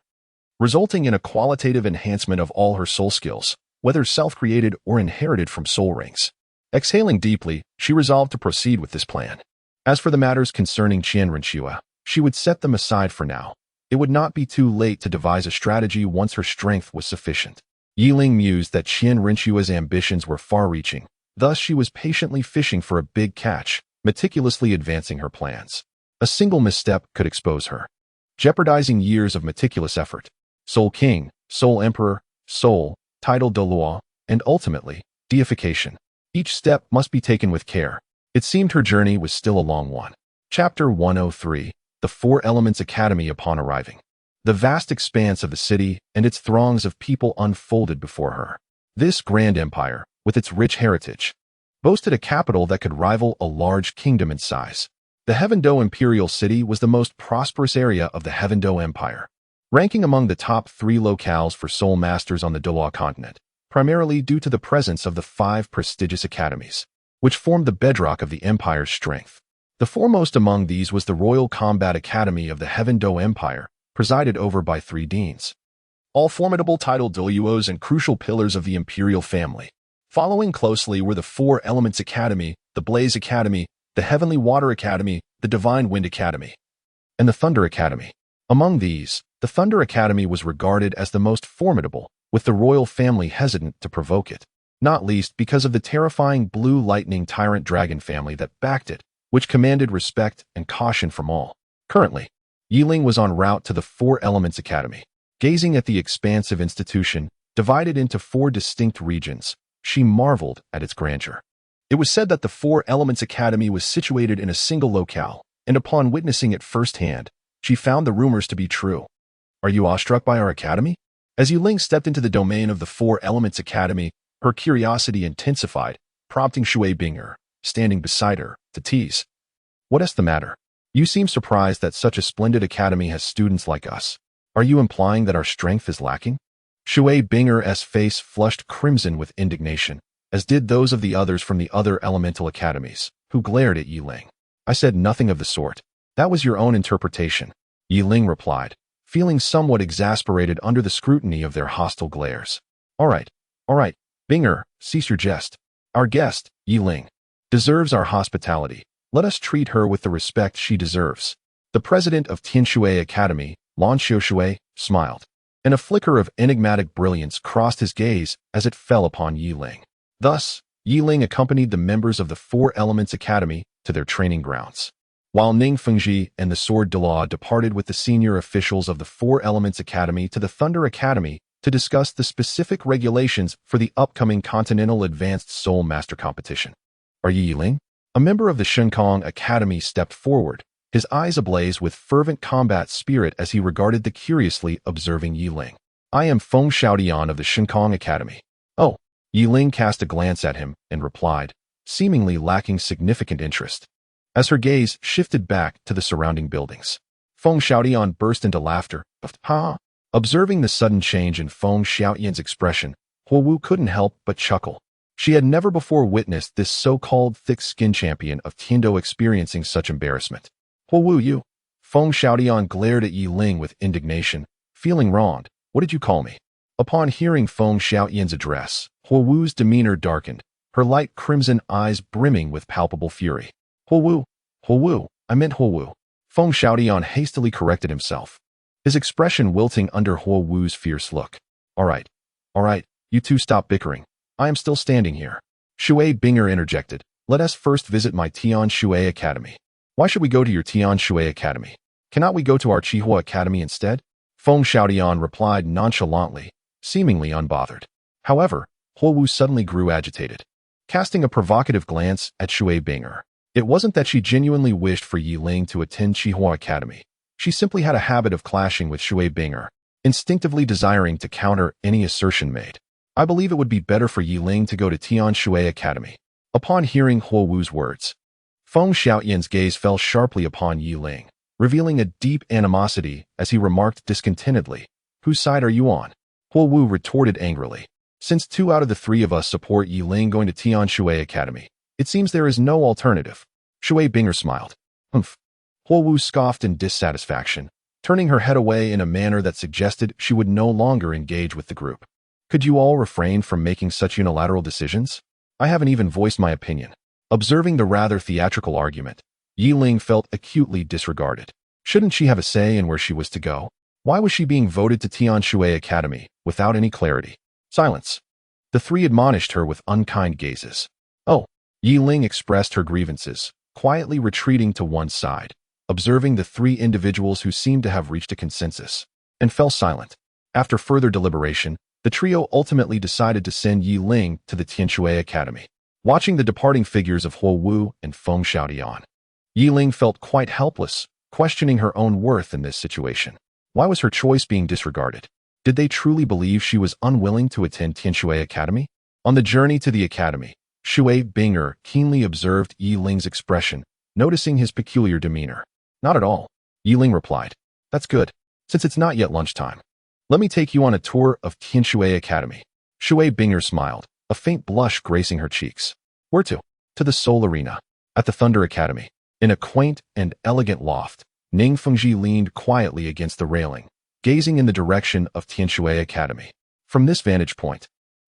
resulting in a qualitative enhancement of all her soul skills, whether self-created or inherited from soul rings. Exhaling deeply, she resolved to proceed with this plan. As for the matters concerning Qianrenxue, she would set them aside for now. It would not be too late to devise a strategy once her strength was sufficient. Yiling mused that Qianrenxue's ambitions were far-reaching, thus she was patiently fishing for a big catch, meticulously advancing her plans. A single misstep could expose her, jeopardizing years of meticulous effort. Soul King, Soul Emperor, Soul, title Douluo, and ultimately, deification. Each step must be taken with care. It seemed her journey was still a long one. Chapter 103, The Four Elements Academy upon arriving. The vast expanse of the city and its throngs of people unfolded before her. This grand empire, with its rich heritage, boasted a capital that could rival a large kingdom in size. The Heavendo Imperial City was the most prosperous area of the Heavendo Empire, ranking among the top 3 locales for soul masters on the Douluo continent, primarily due to the presence of the 5 prestigious academies, which formed the bedrock of the empire's strength. The foremost among these was the Royal Combat Academy of the Heavendo Empire, presided over by 3 deans, all formidable titled Douluos and crucial pillars of the imperial family. Following closely were the 4 Elements Academy, the Blaze Academy, the Heavenly Water Academy, the Divine Wind Academy, and the Thunder Academy. Among these, the Thunder Academy was regarded as the most formidable, with the royal family hesitant to provoke it, not least because of the terrifying Blue Lightning Tyrant Dragon family that backed it, which commanded respect and caution from all. Currently, Yiling was en route to the 4 Elements Academy. Gazing at the expansive institution, divided into 4 distinct regions, she marveled at its grandeur. It was said that the 4 Elements Academy was situated in a single locale, and upon witnessing it firsthand, she found the rumors to be true. Are you awestruck by our academy? As Yiling stepped into the domain of the 4 Elements Academy, her curiosity intensified, prompting Shui Binger, standing beside her, to tease. What is the matter? You seem surprised that such a splendid academy has students like us. Are you implying that our strength is lacking? Shui Binger's face flushed crimson with indignation, as did those of the others from the other elemental academies, who glared at Yiling. I said nothing of the sort. That was your own interpretation, Yiling replied, feeling somewhat exasperated under the scrutiny of their hostile glares. All right, Binger, cease your jest. Our guest, Yiling, deserves our hospitality. Let us treat her with the respect she deserves. The president of Tianshui Academy, Lan Xiushui, smiled, and a flicker of enigmatic brilliance crossed his gaze as it fell upon Yiling. Thus, Yiling accompanied the members of the 4 Elements Academy to their training grounds. while Ning Fengji and the Sword Douluo departed with the senior officials of the Four Elements Academy to the Thunder Academy to discuss the specific regulations for the upcoming Continental Advanced Soul Master Competition. Are you Yiling? A member of the Shenkong Academy stepped forward, his eyes ablaze with fervent combat spirit as he regarded the curiously observing Yiling. I am Feng Xiaodian of the Shenkong Academy. Oh, Yiling cast a glance at him and replied, seemingly lacking significant interest. As her gaze shifted back to the surrounding buildings, Feng Xiaodian burst into laughter. Ha! Observing the sudden change in Feng Xiaoyan's expression, Huowu couldn't help but chuckle. She had never before witnessed this so-called thick-skinned champion of Tiando experiencing such embarrassment. Huowu, you! Feng Xiaodian glared at Yiling with indignation. Feeling wronged, what did you call me? Upon hearing Feng Xiaoyan's address, Huowu's demeanor darkened, her light crimson eyes brimming with palpable fury. Huowu, I meant Huowu. Feng Xiaodian hastily corrected himself, his expression wilting under Huowu's fierce look. All right, you two stop bickering. I am still standing here. Shui Binger interjected. Let us first visit my Tian Shui Academy. Why should we go to your Tian Shui Academy? Cannot we go to our Qihua Academy instead? Feng Xiaodian replied nonchalantly, seemingly unbothered. However, Huowu suddenly grew agitated, casting a provocative glance at Shui Binger. It wasn't that she genuinely wished for Yiling to attend Qihua Academy. She simply had a habit of clashing with Shui Binger, instinctively desiring to counter any assertion made. I believe it would be better for Yiling to go to Tian Shui Academy. Upon hearing Huowu's words, Feng Xiaoyan's gaze fell sharply upon Yiling, revealing a deep animosity as he remarked discontentedly, Whose side are you on? Huowu retorted angrily. Since 2 out of the 3 of us support Yiling going to Tian Shui Academy, it seems there is no alternative. Shui Binger smiled. Humph. Huowu scoffed in dissatisfaction, turning her head away in a manner that suggested she would no longer engage with the group. Could you all refrain from making such unilateral decisions? I haven't even voiced my opinion. Observing the rather theatrical argument, Yiling felt acutely disregarded. Shouldn't she have a say in where she was to go? Why was she being voted to Tian Shui Academy without any clarity? Silence. The 3 admonished her with unkind gazes. Oh, Yiling expressed her grievances, quietly retreating to one side, observing the 3 individuals who seemed to have reached a consensus, and fell silent. After further deliberation, the trio ultimately decided to send Yiling to the Tianshui Academy. Watching the departing figures of Huowu and Feng Xiaodian, Yiling felt quite helpless, questioning her own worth in this situation. Why was her choice being disregarded? Did they truly believe she was unwilling to attend Tianshui Academy? On the journey to the academy, Shui Binger keenly observed Yiling's expression, noticing his peculiar demeanor. Not at all, Yiling replied. That's good, since it's not yet lunchtime. Let me take you on a tour of Tianshui Academy. Shui Binger smiled, a faint blush gracing her cheeks. Where to? To the Soul Arena. At the Thunder Academy. In a quaint and elegant loft, Ning Fengji leaned quietly against the railing, gazing in the direction of Tianshui Academy. From this vantage point,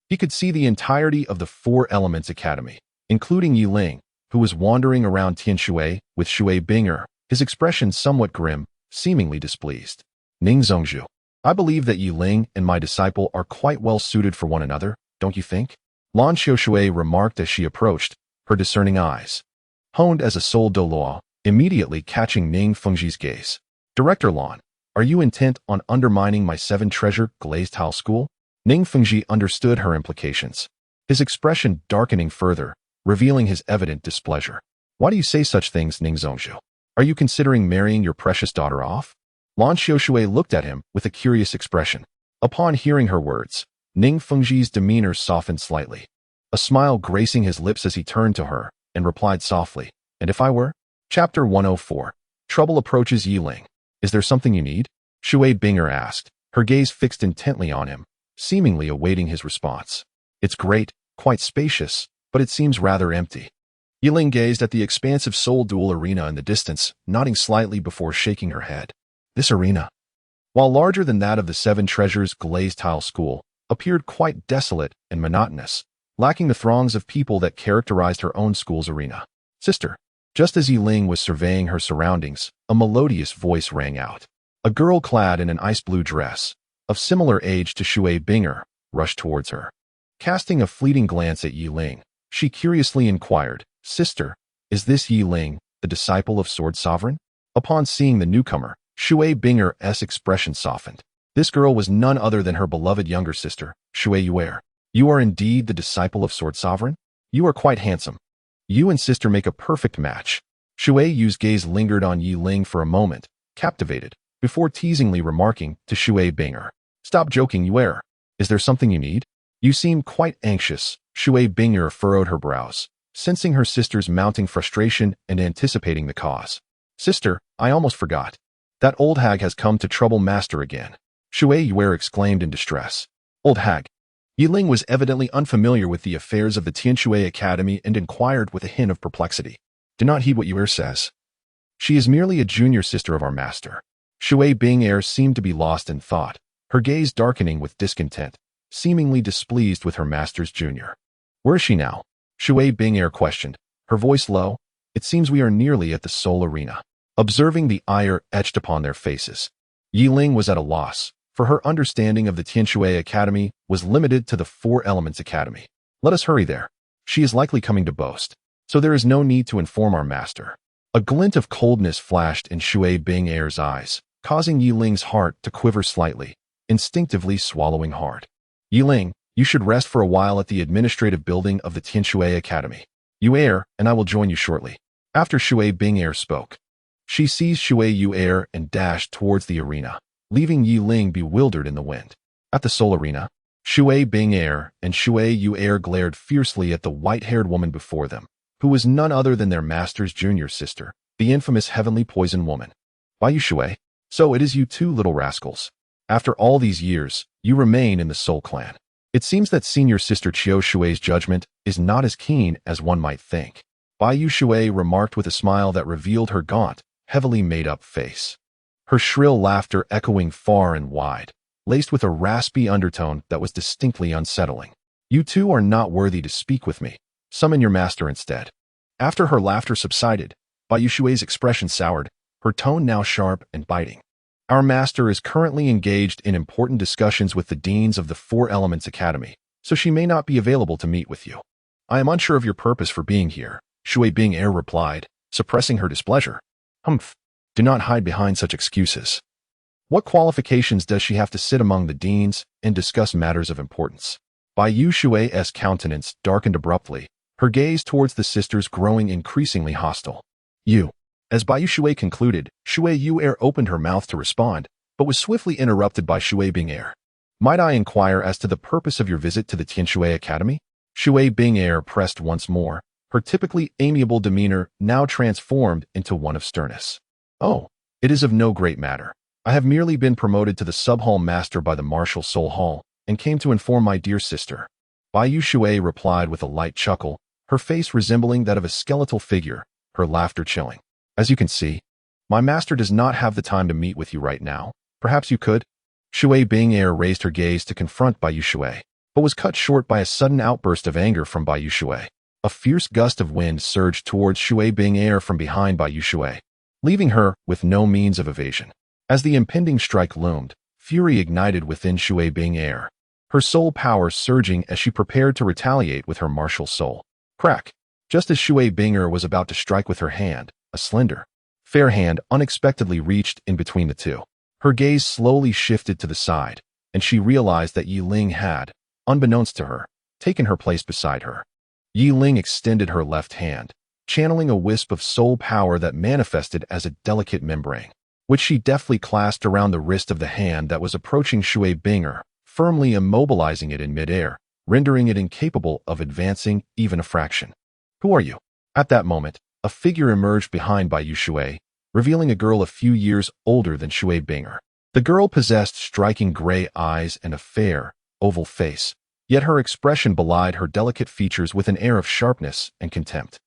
he could see the entirety of the Four Elements Academy, including Yiling, who was wandering around Tianshui with Shui Binger, his expression somewhat grim, seemingly displeased. Ning Zhongzhu. I believe that Yiling and my disciple are quite well suited for one another, don't you think? Lan Xiaoshui remarked as she approached, her discerning eyes honed as a soul Douluo, immediately catching Ning Fengji's gaze. Director Lan, are you intent on undermining my 7-treasure glazed tile school? Ning Fengji understood her implications, his expression darkening further, revealing his evident displeasure. Why do you say such things, Ning Zhongzhu? Are you considering marrying your precious daughter off? Lan Xiaoshui looked at him with a curious expression. Upon hearing her words, Ning Fengji's demeanor softened slightly, a smile gracing his lips as he turned to her and replied softly, And if I were? Chapter 104. Trouble approaches Yiling. Is there something you need? Shui Binger asked, her gaze fixed intently on him, seemingly awaiting his response. It's great, quite spacious, but it seems rather empty. Yiling gazed at the expansive soul duel arena in the distance, nodding slightly before shaking her head. This arena, while larger than that of the 7 Treasures glazed tile school, appeared quite desolate and monotonous, lacking the throngs of people that characterized her own school's arena. Sister. Just as Yiling was surveying her surroundings, a melodious voice rang out. A girl clad in an ice blue dress, of similar age to Shui Binger, rushed towards her. Casting a fleeting glance at Yiling, she curiously inquired, Sister, is this Yiling, the disciple of Sword Sovereign? Upon seeing the newcomer, Shui Bing'er's expression softened. This girl was none other than her beloved younger sister, Shui Yu'er. You are indeed the disciple of Sword Sovereign? You are quite handsome. You and sister make a perfect match. Shui Yu's gaze lingered on Yi Ling for a moment, captivated, before teasingly remarking to Shui Bing'er. Stop joking, Yu'er. Is there something you need? You seem quite anxious. Shui Bing'er furrowed her brows, sensing her sister's mounting frustration and anticipating the cause. Sister, I almost forgot. That old hag has come to trouble master again. Shui Yu'er exclaimed in distress. Old hag. Yi Ling was evidently unfamiliar with the affairs of the Tianshui Academy and inquired with a hint of perplexity. Do not heed what Yu'er says. She is merely a junior sister of our master. Shui Bing'er seemed to be lost in thought, her gaze darkening with discontent, seemingly displeased with her master's junior. Where is she now? Shui Bing'er questioned, her voice low. It seems we are nearly at the Soul Arena. Observing the ire etched upon their faces, Yi Ling was at a loss, for her understanding of the Tianshui Academy was limited to the Four Elements Academy. Let us hurry there. She is likely coming to boast, so there is no need to inform our master. A glint of coldness flashed in Shui Bing'er's eyes, causing Yi Ling's heart to quiver slightly, instinctively swallowing hard. Yi Ling, you should rest for a while at the administrative building of the Tianshui Academy. Yu'er and I will join you shortly. After Shui Bing'er spoke, she seized Shui Yu'er and dashed towards the arena, leaving Yi Ling bewildered in the wind. At the Soul Arena, Shui Bing'er and Shui Yu'er glared fiercely at the white-haired woman before them, who was none other than their master's junior sister, the infamous Heavenly Poison Woman. Why you, Shui? So it is you two little rascals. After all these years, you remain in the Soul Clan. It seems that senior sister Qiu Shui's judgment is not as keen as one might think. Bai Yu Shui remarked with a smile that revealed her gaunt, heavily made-up face. Her shrill laughter echoing far and wide, laced with a raspy undertone that was distinctly unsettling. You two are not worthy to speak with me. Summon your master instead. After her laughter subsided, Bai Yu Shui's expression soured, her tone now sharp and biting. Our master is currently engaged in important discussions with the deans of the Four Elements Academy, so she may not be available to meet with you. I am unsure of your purpose for being here, Shui Bing'er replied, suppressing her displeasure. Humph. Do not hide behind such excuses. What qualifications does she have to sit among the deans and discuss matters of importance? Bai Yu Shui's countenance darkened abruptly, her gaze towards the sisters growing increasingly hostile. You. As Bai Yu Shui concluded, Shui Yu'er opened her mouth to respond, but was swiftly interrupted by Shui Bing'er. Might I inquire as to the purpose of your visit to the Tianshui Academy? Shui Bing'er pressed once more, her typically amiable demeanor now transformed into one of sternness. Oh, it is of no great matter. I have merely been promoted to the sub-hall master by the Martial Soul Hall, and came to inform my dear sister. Bai Yu Shui replied with a light chuckle, her face resembling that of a skeletal figure, her laughter chilling. As you can see, my master does not have the time to meet with you right now. Perhaps you could? Shui Bing'er raised her gaze to confront Bai Yu Shui, but was cut short by a sudden outburst of anger from Bai Yu Shui. A fierce gust of wind surged towards Shui Bing'er from behind Bai Yu Shui, leaving her with no means of evasion. As the impending strike loomed, fury ignited within Shui Bing'er, her soul power surging as she prepared to retaliate with her martial soul. Crack! Just as Shui Bing'er was about to strike with her hand, a slender, fair hand unexpectedly reached in between the two. Her gaze slowly shifted to the side, and she realized that Yi Ling had, unbeknownst to her, taken her place beside her. Yi Ling extended her left hand, channeling a wisp of soul power that manifested as a delicate membrane, which she deftly clasped around the wrist of the hand that was approaching Shui Bing'er, firmly immobilizing it in midair, rendering it incapable of advancing even a fraction. Who are you? At that moment, a figure emerged behind Bai Yu Shui, revealing a girl a few years older than Shui Bing'er. The girl possessed striking gray eyes and a fair, oval face, yet her expression belied her delicate features with an air of sharpness and contempt.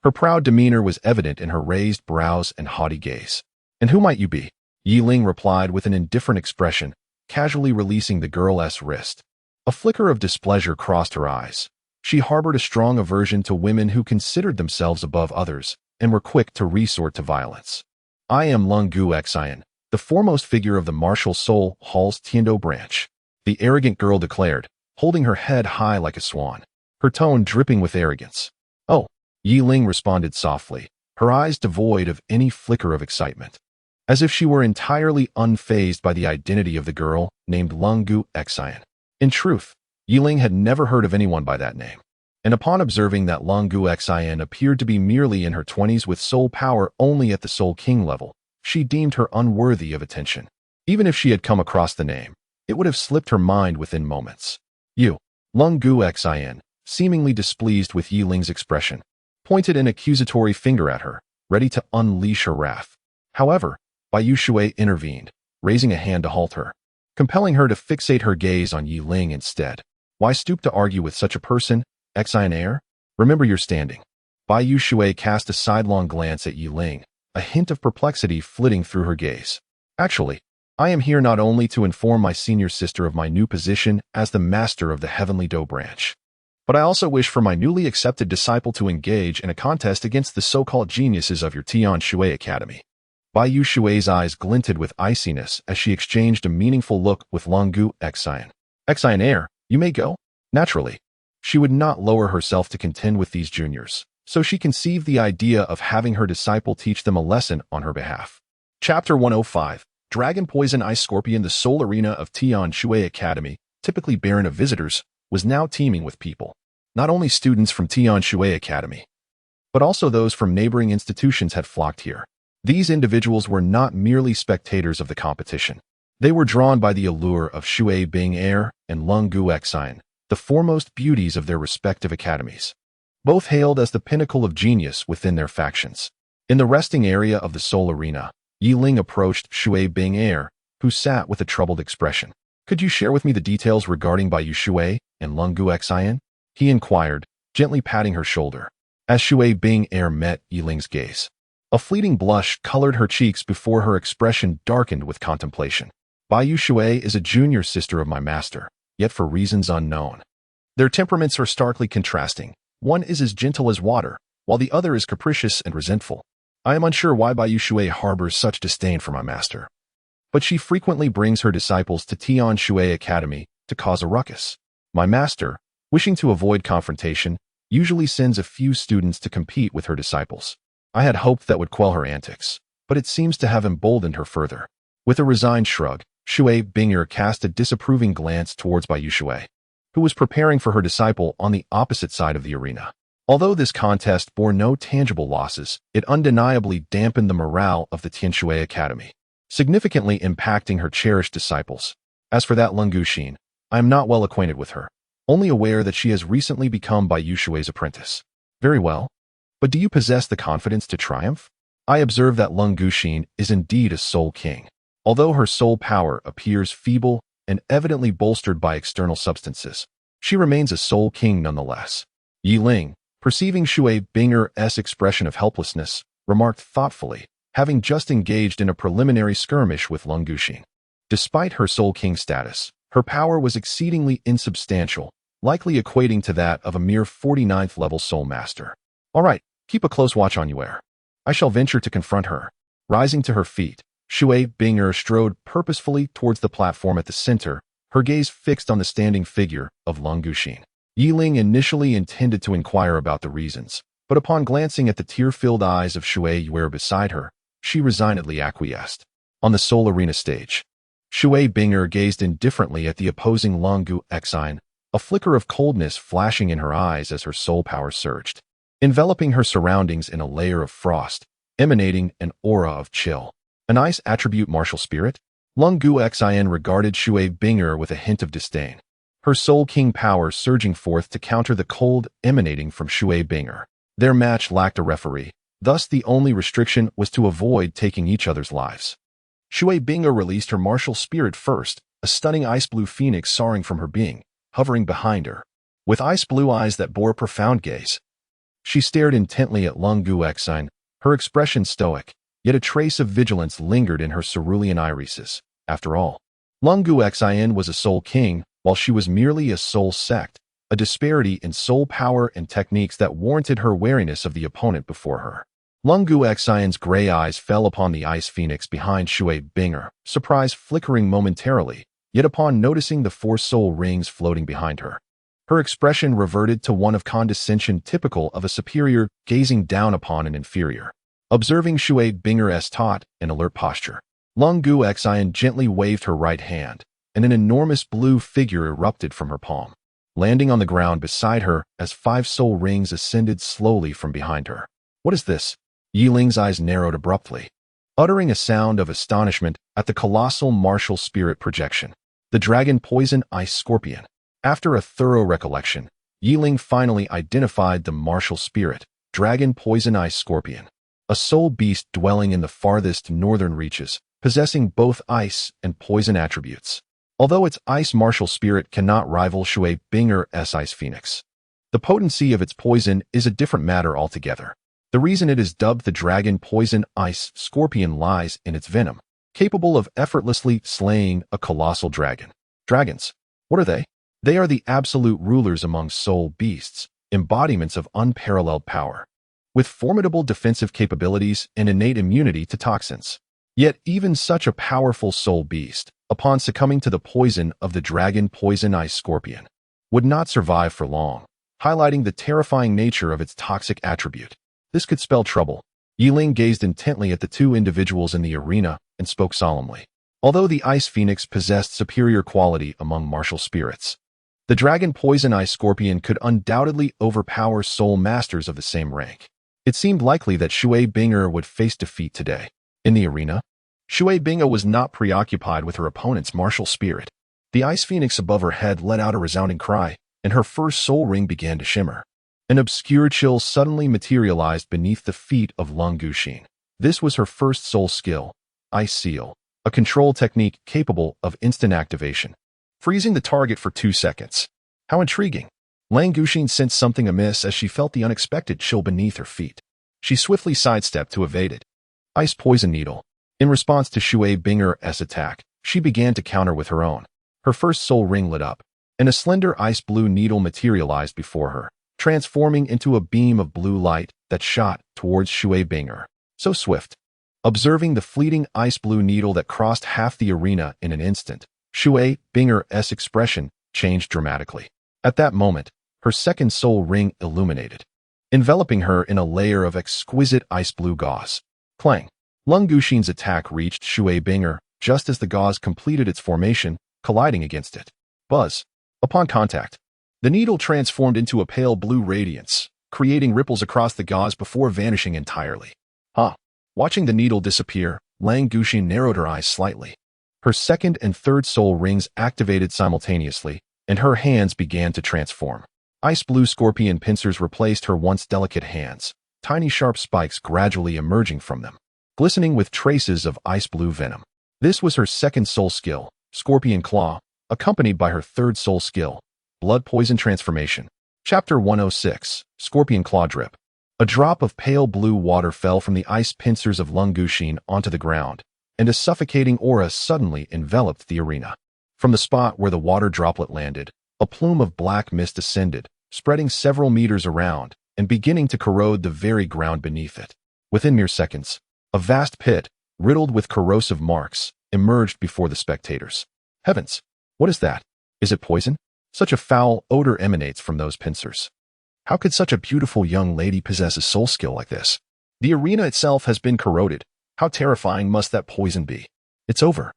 Her proud demeanor was evident in her raised brows and haughty gaze. And who might you be? Yi Ling replied with an indifferent expression, casually releasing the girl's wrist. A flicker of displeasure crossed her eyes. She harbored a strong aversion to women who considered themselves above others and were quick to resort to violence. I am Lung Gu Xian, the foremost figure of the Martial Soul Hall's Tiando branch, the arrogant girl declared, holding her head high like a swan, her tone dripping with arrogance. Oh, Yi Ling responded softly, her eyes devoid of any flicker of excitement, as if she were entirely unfazed by the identity of the girl named Lungu Xian. In truth, Yiling had never heard of anyone by that name, and upon observing that Lungu Xian appeared to be merely in her 20s with soul power only at the Soul King level, she deemed her unworthy of attention. Even if she had come across the name, it would have slipped her mind within moments. You, Lungu Xian, seemingly displeased with Yiling's expression, pointed an accusatory finger at her, ready to unleash her wrath. However, Bai Yushui intervened, raising a hand to halt her, compelling her to fixate her gaze on Yiling instead. Why stoop to argue with such a person, Xian heir? Remember your standing. Bai Yushui cast a sidelong glance at Yiling, a hint of perplexity flitting through her gaze. Actually, I am here not only to inform my senior sister of my new position as the master of the Heavenly Do branch, but I also wish for my newly accepted disciple to engage in a contest against the so-called geniuses of your Tian Shui Academy. Bai Yushui's eyes glinted with iciness as she exchanged a meaningful look with Lungu Xian. Xian heir, you may go. Naturally, she would not lower herself to contend with these juniors, so she conceived the idea of having her disciple teach them a lesson on her behalf. Chapter 105. Dragon Poison Ice Scorpion. The Soul Arena of Tian Shui Academy, typically barren of visitors, was now teeming with people. Not only students from Tian Shui Academy, but also those from neighboring institutions had flocked here. These individuals were not merely spectators of the competition. They were drawn by the allure of Shui Bing and Lungu Xian, the foremost beauties of their respective academies. Both hailed as the pinnacle of genius within their factions. In the resting area of the Soul Arena, Yiling approached Shui Bing, who sat with a troubled expression. Could you share with me the details regarding Bai Yushui and Lungu Xian? He inquired, gently patting her shoulder. As Shui Bing met Yiling's gaze, a fleeting blush colored her cheeks before her expression darkened with contemplation. Bai Yushui is a junior sister of my master, yet for reasons unknown. Their temperaments are starkly contrasting. One is as gentle as water, while the other is capricious and resentful. I am unsure why Bai Yushui harbors such disdain for my master, but she frequently brings her disciples to Tian Shui Academy to cause a ruckus. My master, wishing to avoid confrontation, usually sends a few students to compete with her disciples. I had hoped that would quell her antics, but it seems to have emboldened her further. With a resigned shrug, Shui Bing cast a disapproving glance towards Bai Yushui, who was preparing for her disciple on the opposite side of the arena. Although this contest bore no tangible losses, it undeniably dampened the morale of the Tian Shui Academy, significantly impacting her cherished disciples. As for that Lungu Xin, I am not well acquainted with her, only aware that she has recently become Bai Yushui's apprentice. Very well. But do you possess the confidence to triumph? I observe that Lungu Xin is indeed a soul king. Although her soul power appears feeble and evidently bolstered by external substances, she remains a soul king nonetheless. Yiling, perceiving Shui Bing's expression of helplessness, remarked thoughtfully, having just engaged in a preliminary skirmish with Lungu Xin. Despite her soul king status, her power was exceedingly insubstantial, likely equating to that of a mere 49th level soul master. All right, keep a close watch on Yuer. I shall venture to confront her. Rising to her feet, Shui Bing strode purposefully towards the platform at the center, her gaze fixed on the standing figure of Lungu Xin. Yiling initially intended to inquire about the reasons, but upon glancing at the tear-filled eyes of Shui Yuer beside her, she resignedly acquiesced. On the Soul Arena stage, Shui Bing gazed indifferently at the opposing Lungu Xian, a flicker of coldness flashing in her eyes as her soul power surged, enveloping her surroundings in a layer of frost, emanating an aura of chill. An ice attribute martial spirit? Lungu Xian regarded Shui Bing with a hint of disdain, her soul king power surging forth to counter the cold emanating from Shui Bing. Their match lacked a referee, thus the only restriction was to avoid taking each other's lives. Shui Bing released her martial spirit first, a stunning ice-blue phoenix soaring from her being, hovering behind her. With ice-blue eyes that bore a profound gaze, she stared intently at Lungu Xian, her expression stoic, yet a trace of vigilance lingered in her cerulean irises. After all, Lungu Xian was a soul king, while she was merely a soul sect, a disparity in soul power and techniques that warranted her wariness of the opponent before her. Lungu Xian's gray eyes fell upon the ice phoenix behind Shui Bing, surprise flickering momentarily, yet upon noticing the 4 soul rings floating behind her, her expression reverted to one of condescension typical of a superior gazing down upon an inferior. Observing Shui Binger's taut and alert posture, Lung Gu Xian gently waved her right hand, and an enormous blue figure erupted from her palm, landing on the ground beside her as 5 soul rings ascended slowly from behind her. What is this? Yi Ling's eyes narrowed abruptly, uttering a sound of astonishment at the colossal martial spirit projection. The dragon poison ice scorpion. After a thorough recollection, Yi Ling finally identified the martial spirit, dragon poison ice scorpion, a soul beast dwelling in the farthest northern reaches, possessing both ice and poison attributes. Although its ice martial spirit cannot rival Shui Binger's ice phoenix, the potency of its poison is a different matter altogether. The reason it is dubbed the dragon poison ice scorpion lies in its venom, capable of effortlessly slaying a colossal dragon. Dragons, what are they? They are the absolute rulers among soul beasts, embodiments of unparalleled power, with formidable defensive capabilities and innate immunity to toxins. Yet even such a powerful soul beast, upon succumbing to the poison of the dragon poison ice scorpion, would not survive for long, highlighting the terrifying nature of its toxic attribute. This could spell trouble. Yi Ling gazed intently at the 2 individuals in the arena and spoke solemnly. Although the ice phoenix possessed superior quality among martial spirits, the dragon poison ice scorpion could undoubtedly overpower soul masters of the same rank. It seemed likely that Shui Binger would face defeat today. In the arena, Shui Binga was not preoccupied with her opponent's martial spirit. The ice phoenix above her head let out a resounding cry, and her first soul ring began to shimmer. An obscure chill suddenly materialized beneath the feet of Lung Guxin. This was her first soul skill, Ice Seal, a control technique capable of instant activation, freezing the target for 2 seconds. How intriguing! Lung Guxin sensed something amiss as she felt the unexpected chill beneath her feet. She swiftly sidestepped to evade it. Ice Poison Needle. In response to Shui Binger's attack, she began to counter with her own. Her first soul ring lit up, and a slender ice blue needle materialized before her, transforming into a beam of blue light that shot towards Shui Binger. So swift. Observing the fleeting ice blue needle that crossed half the arena in an instant, Shui Binger's expression changed dramatically. At that moment, her second soul ring illuminated, enveloping her in a layer of exquisite ice blue gauze. Clang! Lung Guxin's attack reached Shui Binger just as the gauze completed its formation, colliding against it. Buzz! Upon contact, the needle transformed into a pale blue radiance, creating ripples across the gauze before vanishing entirely. Watching the needle disappear, Lung Guxin narrowed her eyes slightly. Her second and third soul rings activated simultaneously, and her hands began to transform. Ice blue scorpion pincers replaced her once delicate hands, tiny sharp spikes gradually emerging from them, glistening with traces of ice blue venom. This was her second soul skill, Scorpion Claw, accompanied by her third soul skill, Blood Poison Transformation. Chapter 106, Scorpion Claw Drip. A drop of pale blue water fell from the ice pincers of Lung Guxin onto the ground, and a suffocating aura suddenly enveloped the arena. From the spot where the water droplet landed, a plume of black mist ascended, spreading several meters around and beginning to corrode the very ground beneath it. Within mere seconds, a vast pit, riddled with corrosive marks, emerged before the spectators. Heavens! What is that? Is it poison? Such a foul odor emanates from those pincers. How could such a beautiful young lady possess a soul skill like this? The arena itself has been corroded. How terrifying must that poison be? It's over.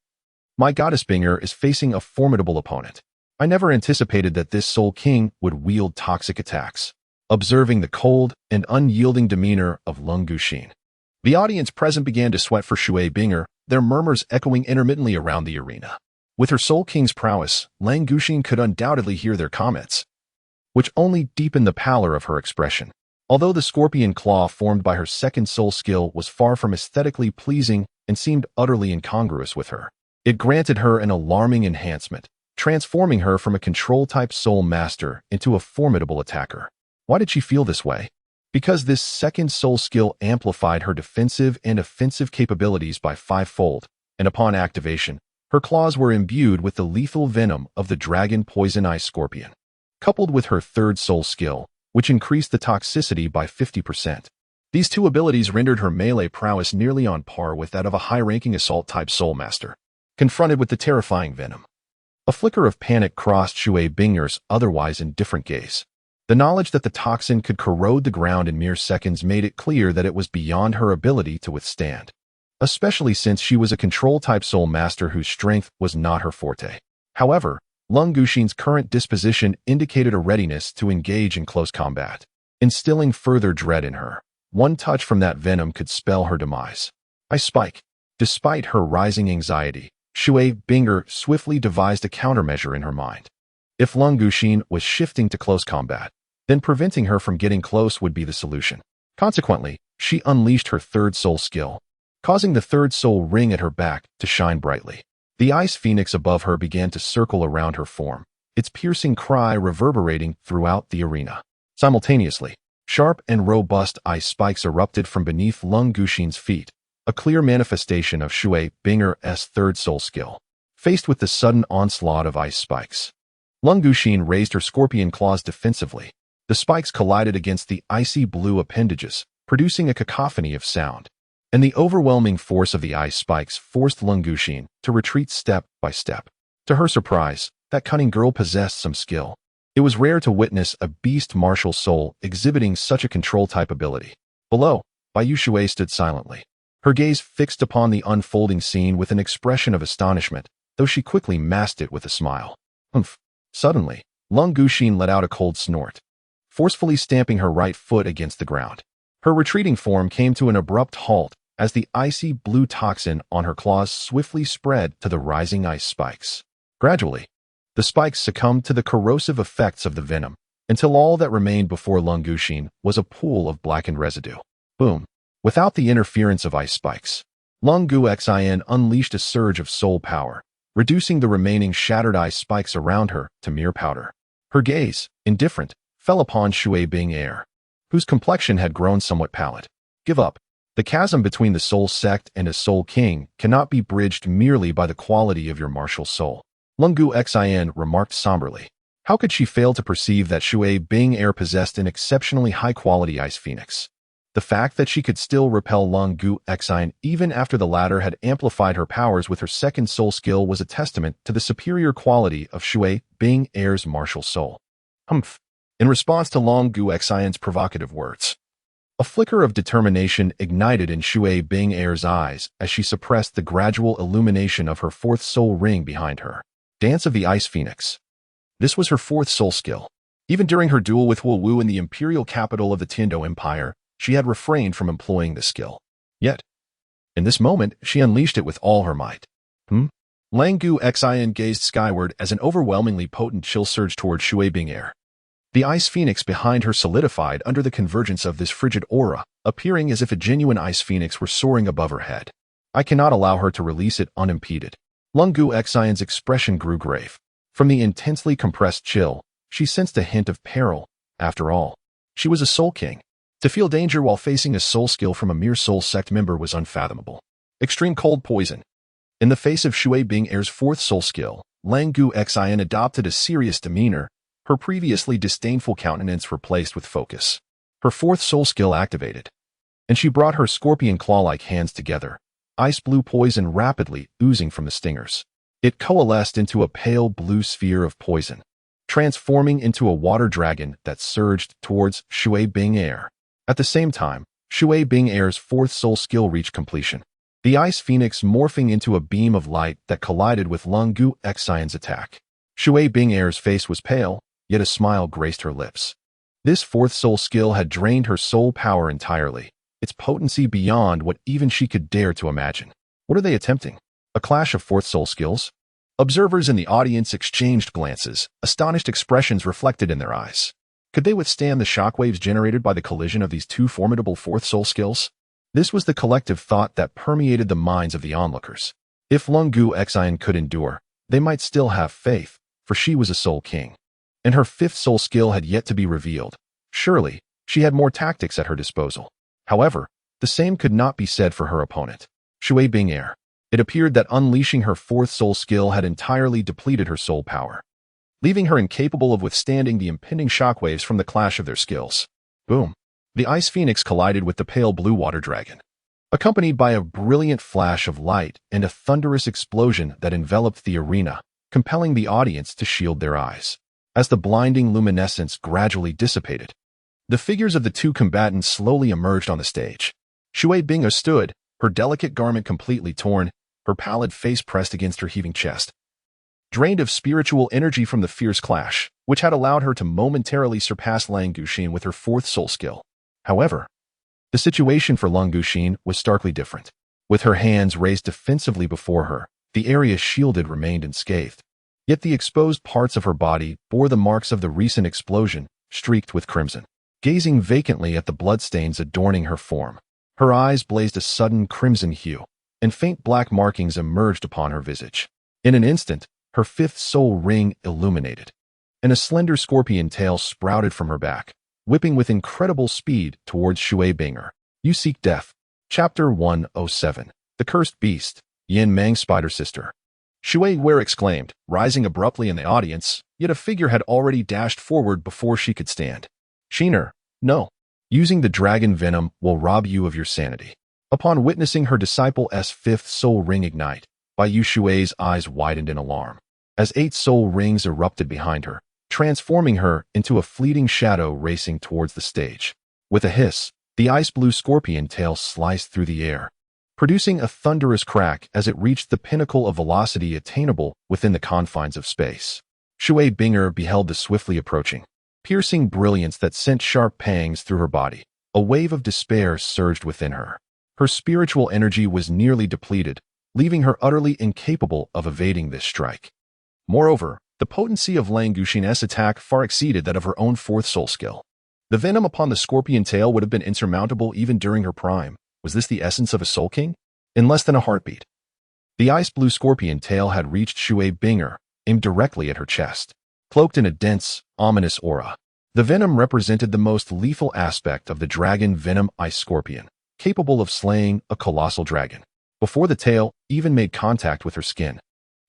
My goddess Binger is facing a formidable opponent. I never anticipated that this Soul King would wield toxic attacks. Observing the cold and unyielding demeanor of Lung Guxin, the audience present began to sweat for Shui Binger, their murmurs echoing intermittently around the arena. With her Soul King's prowess, Lung Guxin could undoubtedly hear their comments, which only deepened the pallor of her expression. Although the scorpion claw formed by her second soul skill was far from aesthetically pleasing and seemed utterly incongruous with her, it granted her an alarming enhancement, transforming her from a control-type soul master into a formidable attacker. Why did she feel this way? Because this second soul skill amplified her defensive and offensive capabilities by 5-fold, and upon activation, her claws were imbued with the lethal venom of the dragon poison ice scorpion, coupled with her third soul skill, which increased the toxicity by 50%. These two abilities rendered her melee prowess nearly on par with that of a high-ranking assault-type soul master. Confronted with the terrifying venom, a flicker of panic crossed Shui Binger's otherwise indifferent gaze. The knowledge that the toxin could corrode the ground in mere seconds made it clear that it was beyond her ability to withstand, especially since she was a control-type soul master whose strength was not her forte. However, Lung Guxin's current disposition indicated a readiness to engage in close combat, instilling further dread in her. One touch from that venom could spell her demise. Ice Spike. Despite her rising anxiety, Shui Binger swiftly devised a countermeasure in her mind. If Lung Guxin was shifting to close combat, then preventing her from getting close would be the solution. Consequently, she unleashed her third soul skill, causing the third soul ring at her back to shine brightly. The ice phoenix above her began to circle around her form, its piercing cry reverberating throughout the arena. Simultaneously, sharp and robust ice spikes erupted from beneath Lung Guxin's feet, a clear manifestation of Shui Binger's third soul skill. Faced with the sudden onslaught of ice spikes, Lung Guxin raised her scorpion claws defensively. The spikes collided against the icy blue appendages, producing a cacophony of sound. And the overwhelming force of the ice spikes forced Lung Guxin to retreat step by step. To her surprise, that cunning girl possessed some skill. It was rare to witness a beast martial soul exhibiting such a control-type ability. Below, Bai Shui stood silently, her gaze fixed upon the unfolding scene with an expression of astonishment, though she quickly masked it with a smile. Humph! Suddenly, Lung Guxin let out a cold snort, forcefully stamping her right foot against the ground. Her retreating form came to an abrupt halt as the icy blue toxin on her claws swiftly spread to the rising ice spikes. Gradually, the spikes succumbed to the corrosive effects of the venom, until all that remained before Lung Guxin was a pool of blackened residue. Boom! Without the interference of ice spikes, Lung Guxin unleashed a surge of soul power, reducing the remaining shattered ice spikes around her to mere powder. Her gaze, indifferent, fell upon Shui Binger, whose complexion had grown somewhat pallid. Give up. The chasm between the soul sect and a soul king cannot be bridged merely by the quality of your martial soul, Lung Guxin remarked somberly. How could she fail to perceive that Shui Binger possessed an exceptionally high-quality ice phoenix? The fact that she could still repel Lung Guxin even after the latter had amplified her powers with her second soul skill was a testament to the superior quality of Shui Binger's martial soul. Humph! In response to Lung Guxin's provocative words, a flicker of determination ignited in Shui Binger's eyes as she suppressed the gradual illumination of her fourth soul ring behind her. Dance of the Ice Phoenix. This was her fourth soul skill. Even during her duel with Wu in the imperial capital of the Tindo Empire, she had refrained from employing this skill. Yet, in this moment, she unleashed it with all her might. Lung Guxin gazed skyward as an overwhelmingly potent chill surged toward Shui Binger. The ice phoenix behind her solidified under the convergence of this frigid aura, appearing as if a genuine ice phoenix were soaring above her head. I cannot allow her to release it unimpeded. Lung Guxin's expression grew grave. From the intensely compressed chill, she sensed a hint of peril. After all, she was a soul king. To feel danger while facing a soul skill from a mere soul sect member was unfathomable. Extreme cold poison. In the face of Shui Binger's fourth soul skill, Lung Guxin adopted a serious demeanor, her previously disdainful countenance replaced with focus. Her fourth soul skill activated, and she brought her scorpion claw-like hands together, ice blue poison rapidly oozing from the stingers. It coalesced into a pale blue sphere of poison, transforming into a water dragon that surged towards Shui Binger. At the same time, Shui Binger's fourth soul skill reached completion, the ice phoenix morphing into a beam of light that collided with Lung Guxin's attack. Shui Binger's face was pale, yet a smile graced her lips. This fourth soul skill had drained her soul power entirely, its potency beyond what even she could dare to imagine. What are they attempting? A clash of fourth soul skills? Observers in the audience exchanged glances, astonished expressions reflected in their eyes. Could they withstand the shockwaves generated by the collision of these two formidable fourth soul skills? This was the collective thought that permeated the minds of the onlookers. If Lung Guxin could endure, they might still have faith, for she was a soul king, and her fifth soul skill had yet to be revealed. Surely, she had more tactics at her disposal. However, the same could not be said for her opponent, Shui Binger. It appeared that unleashing her fourth soul skill had entirely depleted her soul power, leaving her incapable of withstanding the impending shockwaves from the clash of their skills. Boom! The ice phoenix collided with the pale blue water dragon, accompanied by a brilliant flash of light and a thunderous explosion that enveloped the arena, compelling the audience to shield their eyes. As the blinding luminescence gradually dissipated, the figures of the two combatants slowly emerged on the stage. Shui Bingo stood, her delicate garment completely torn, her pallid face pressed against her heaving chest, drained of spiritual energy from the fierce clash, which had allowed her to momentarily surpass Lang Guxin with her fourth soul skill. However, the situation for Lang Guxin was starkly different. With her hands raised defensively before her, the area shielded remained unscathed. Yet the exposed parts of her body bore the marks of the recent explosion, streaked with crimson. Gazing vacantly at the bloodstains adorning her form, her eyes blazed a sudden crimson hue, and faint black markings emerged upon her visage. In an instant, her fifth soul ring illuminated, and a slender scorpion tail sprouted from her back, whipping with incredible speed towards Shui Binger. You Seek Death. Chapter 107. The Cursed Beast, Yin Mang's Spider Sister. Shui Ware exclaimed, rising abruptly in the audience, yet a figure had already dashed forward before she could stand. Sheener, no. Using the dragon venom will rob you of your sanity. Upon witnessing her disciple's fifth soul ring ignite, Bai Yu Shui's eyes widened in alarm, as 8 soul rings erupted behind her, transforming her into a fleeting shadow racing towards the stage. With a hiss, the ice-blue scorpion tail sliced through the air, producing a thunderous crack as it reached the pinnacle of velocity attainable within the confines of space. Shui Binger beheld the swiftly approaching, piercing brilliance that sent sharp pangs through her body. A wave of despair surged within her. Her spiritual energy was nearly depleted, leaving her utterly incapable of evading this strike. Moreover, the potency of Lang Guxin's attack far exceeded that of her own fourth soul skill. The venom upon the scorpion tail would have been insurmountable even during her prime. Was this the essence of a Soul King? In less than a heartbeat, the ice-blue scorpion tail had reached Shui Binger, aimed directly at her chest. Cloaked in a dense, ominous aura, the venom represented the most lethal aspect of the dragon venom ice scorpion, capable of slaying a colossal dragon. Before the tail even made contact with her skin,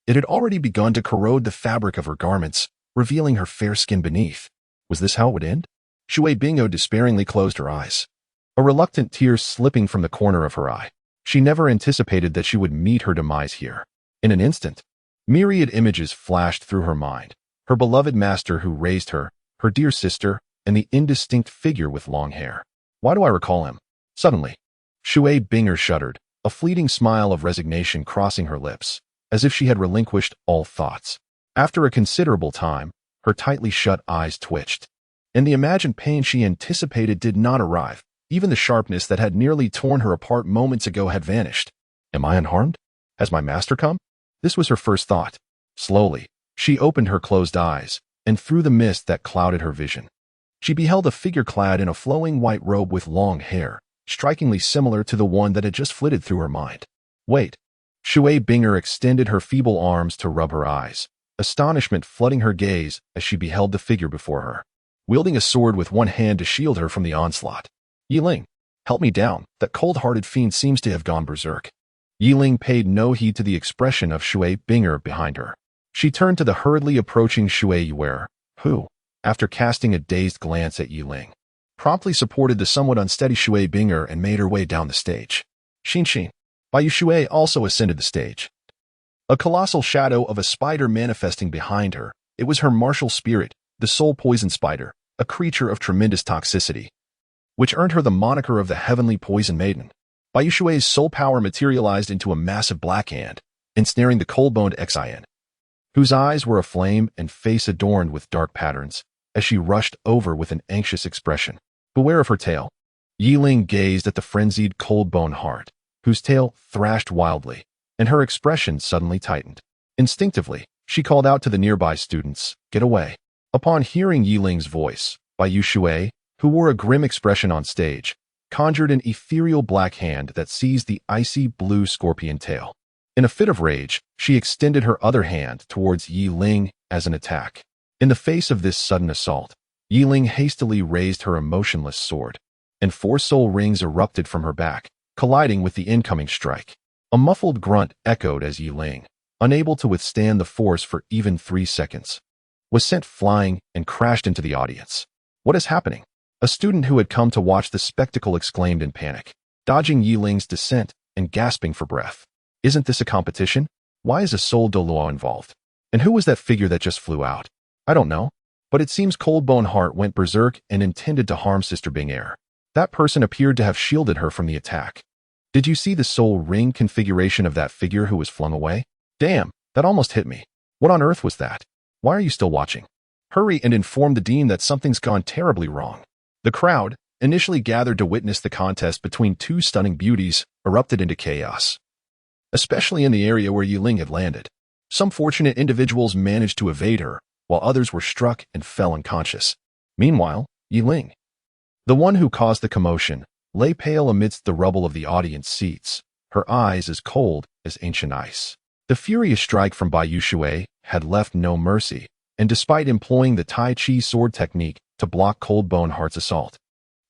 it had already begun to corrode the fabric of her garments, revealing her fair skin beneath. Was this how it would end? Shui Bingo despairingly closed her eyes, a reluctant tear slipping from the corner of her eye. She never anticipated that she would meet her demise here. In an instant, myriad images flashed through her mind. Her beloved master who raised her, her dear sister, and the indistinct figure with long hair. Why do I recall him? Suddenly, Shui Binger shuddered, a fleeting smile of resignation crossing her lips, as if she had relinquished all thoughts. After a considerable time, her tightly shut eyes twitched, and the imagined pain she anticipated did not arrive. Even the sharpness that had nearly torn her apart moments ago had vanished. Am I unharmed? Has my master come? This was her first thought. Slowly, she opened her closed eyes, and through the mist that clouded her vision, she beheld a figure clad in a flowing white robe with long hair, strikingly similar to the one that had just flitted through her mind. Wait. Shui Binger extended her feeble arms to rub her eyes, astonishment flooding her gaze as she beheld the figure before her, wielding a sword with one hand to shield her from the onslaught. Yiling, help me down. That cold-hearted fiend seems to have gone berserk. Yiling paid no heed to the expression of Shui Binger behind her. She turned to the hurriedly approaching Shui Ware, who, after casting a dazed glance at Yiling, promptly supported the somewhat unsteady Shui Binger and made her way down the stage. Xin. Bai Yu Shui also ascended the stage, a colossal shadow of a spider manifesting behind her. It was her martial spirit, the soul poison spider, a creature of tremendous toxicity, which earned her the moniker of the Heavenly Poison Maiden. Bai Yu Shui's soul power materialized into a massive black hand, ensnaring the cold-boned Xin, whose eyes were aflame and face adorned with dark patterns, as she rushed over with an anxious expression. Beware of her tail. Yiling gazed at the frenzied cold-bone heart, whose tail thrashed wildly, and her expression suddenly tightened. Instinctively, she called out to the nearby students, "Get away." Upon hearing Yiling's voice, Bai Yu Shui, who wore a grim expression on stage, conjured an ethereal black hand that seized the icy blue scorpion tail. In a fit of rage, she extended her other hand towards Yiling as an attack. In the face of this sudden assault, Yiling hastily raised her emotionless sword, and 4 soul rings erupted from her back, colliding with the incoming strike. A muffled grunt echoed as Yiling, unable to withstand the force for even 3 seconds, was sent flying and crashed into the audience. What is happening? A student who had come to watch the spectacle exclaimed in panic, dodging Yiling's descent and gasping for breath. Isn't this a competition? Why is a soul Douluo involved? And who was that figure that just flew out? I don't know. But it seems Cold Bone Heart went berserk and intended to harm Sister Bing Air. That person appeared to have shielded her from the attack. Did you see the soul ring configuration of that figure who was flung away? Damn, that almost hit me. What on earth was that? Why are you still watching? Hurry and inform the dean that something's gone terribly wrong. The crowd, initially gathered to witness the contest between two stunning beauties, erupted into chaos. Especially in the area where Yiling had landed. Some fortunate individuals managed to evade her, while others were struck and fell unconscious. Meanwhile, Yiling, the one who caused the commotion, lay pale amidst the rubble of the audience seats, her eyes as cold as ancient ice. The furious strike from Bai Yushui had left no mercy, and despite employing the Tai Chi sword technique to block Cold Bone Heart's assault,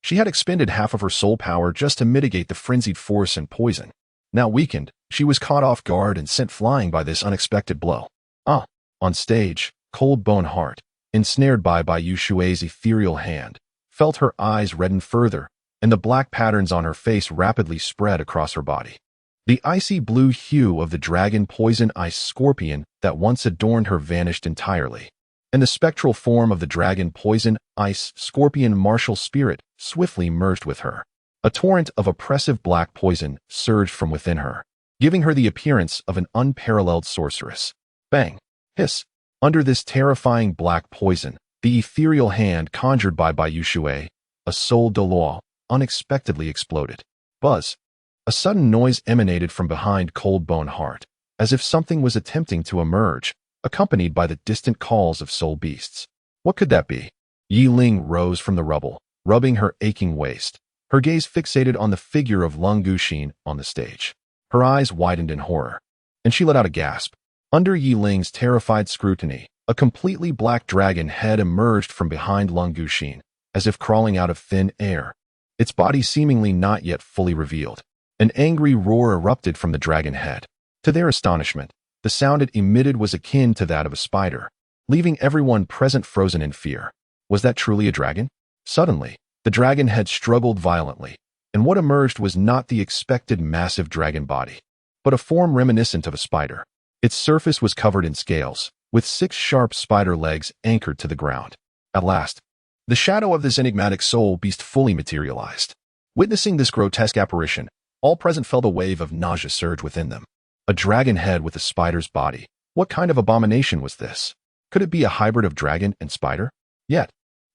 she had expended half of her soul power just to mitigate the frenzied force and poison. Now weakened, she was caught off guard and sent flying by this unexpected blow. On stage, Cold Bone Heart, ensnared by Yushui's ethereal hand, felt her eyes redden further, and the black patterns on her face rapidly spread across her body. The icy blue hue of the dragon poison ice scorpion that once adorned her vanished entirely, and the spectral form of the dragon poison ice scorpion martial spirit swiftly merged with her. A torrent of oppressive black poison surged from within her, giving her the appearance of an unparalleled sorceress. Bang! Hiss! Under this terrifying black poison, the ethereal hand conjured by Yushui, a soul Douluo, unexpectedly exploded. Buzz! A sudden noise emanated from behind Cold Bone Heart, as if something was attempting to emerge, accompanied by the distant calls of soul beasts. What could that be? Yiling rose from the rubble, rubbing her aching waist, her gaze fixated on the figure of Lung Guxin on the stage. Her eyes widened in horror, and she let out a gasp. Under Yiling's terrified scrutiny, a completely black dragon head emerged from behind Lung Guxin, as if crawling out of thin air, its body seemingly not yet fully revealed. An angry roar erupted from the dragon head. To their astonishment, the sound it emitted was akin to that of a spider, leaving everyone present frozen in fear. Was that truly a dragon? Suddenly, the dragon head struggled violently, and what emerged was not the expected massive dragon body, but a form reminiscent of a spider. Its surface was covered in scales, with 6 sharp spider legs anchored to the ground. At last, the shadow of this enigmatic soul beast fully materialized. Witnessing this grotesque apparition, all present felt a wave of nausea surge within them. A dragon head with a spider's body. What kind of abomination was this? Could it be a hybrid of dragon and spider? Yet,